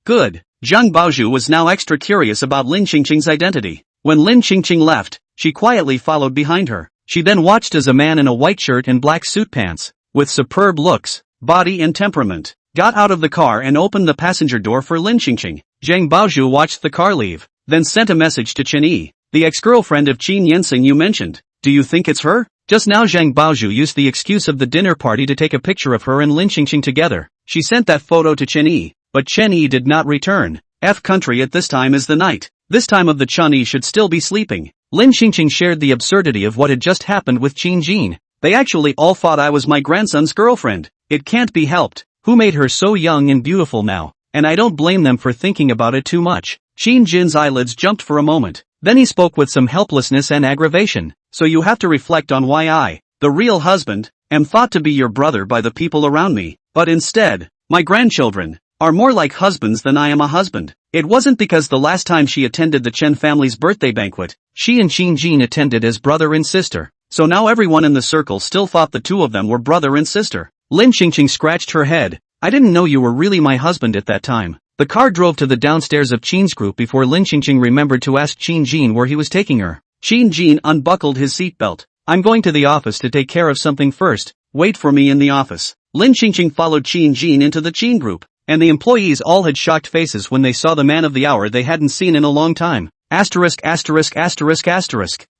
Good. Zhang Baozhu was now extra curious about Lin Qingqing's identity. When Lin Qingqing left, she quietly followed behind her. She then watched as a man in a white shirt and black suit pants, with superb looks, body and temperament, got out of the car and opened the passenger door for Lin Qingqing. Zhang Baozhu watched the car leave, then sent a message to Chen Yi, the ex-girlfriend of Qin Yensen you mentioned. Do you think it's her? Just now Zhang Baozhu used the excuse of the dinner party to take a picture of her and Lin Qingqing together. She sent that photo to Chen Yi, but Chen Yi did not return. F country at this time is the night. This time of the Chen Yi should still be sleeping. Lin Qingqing shared the absurdity of what had just happened with Qin Jin. They actually all thought I was my grandson's girlfriend. It can't be helped. Who made her so young and beautiful now? And I don't blame them for thinking about it too much. Qin Jin's eyelids jumped for a moment. Then he spoke with some helplessness and aggravation. So you have to reflect on why I, the real husband, am thought to be your brother by the people around me. But instead, my grandchildren are more like husbands than I am a husband. It wasn't because the last time she attended the Chen family's birthday banquet, she and Qin Jin attended as brother and sister. So now everyone in the circle still thought the two of them were brother and sister. Lin Qingqing scratched her head. I didn't know you were really my husband at that time. The car drove to the downstairs of Qin's group before Lin Qingqing remembered to ask Qin Jin where he was taking her. Qin Jin unbuckled his seatbelt. I'm going to the office to take care of something first. Wait for me in the office. Lin Qingqing followed Qin Jin into the Qin group, and the employees all had shocked faces when they saw the man of the hour they hadn't seen in a long time. Asterisk.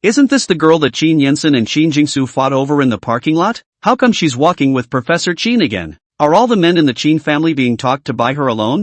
Isn't this the girl that Qin Yensen and Qin Jingsu fought over in the parking lot? How come she's walking with Professor Qin again? Are all the men in the Qin family being talked to by her alone?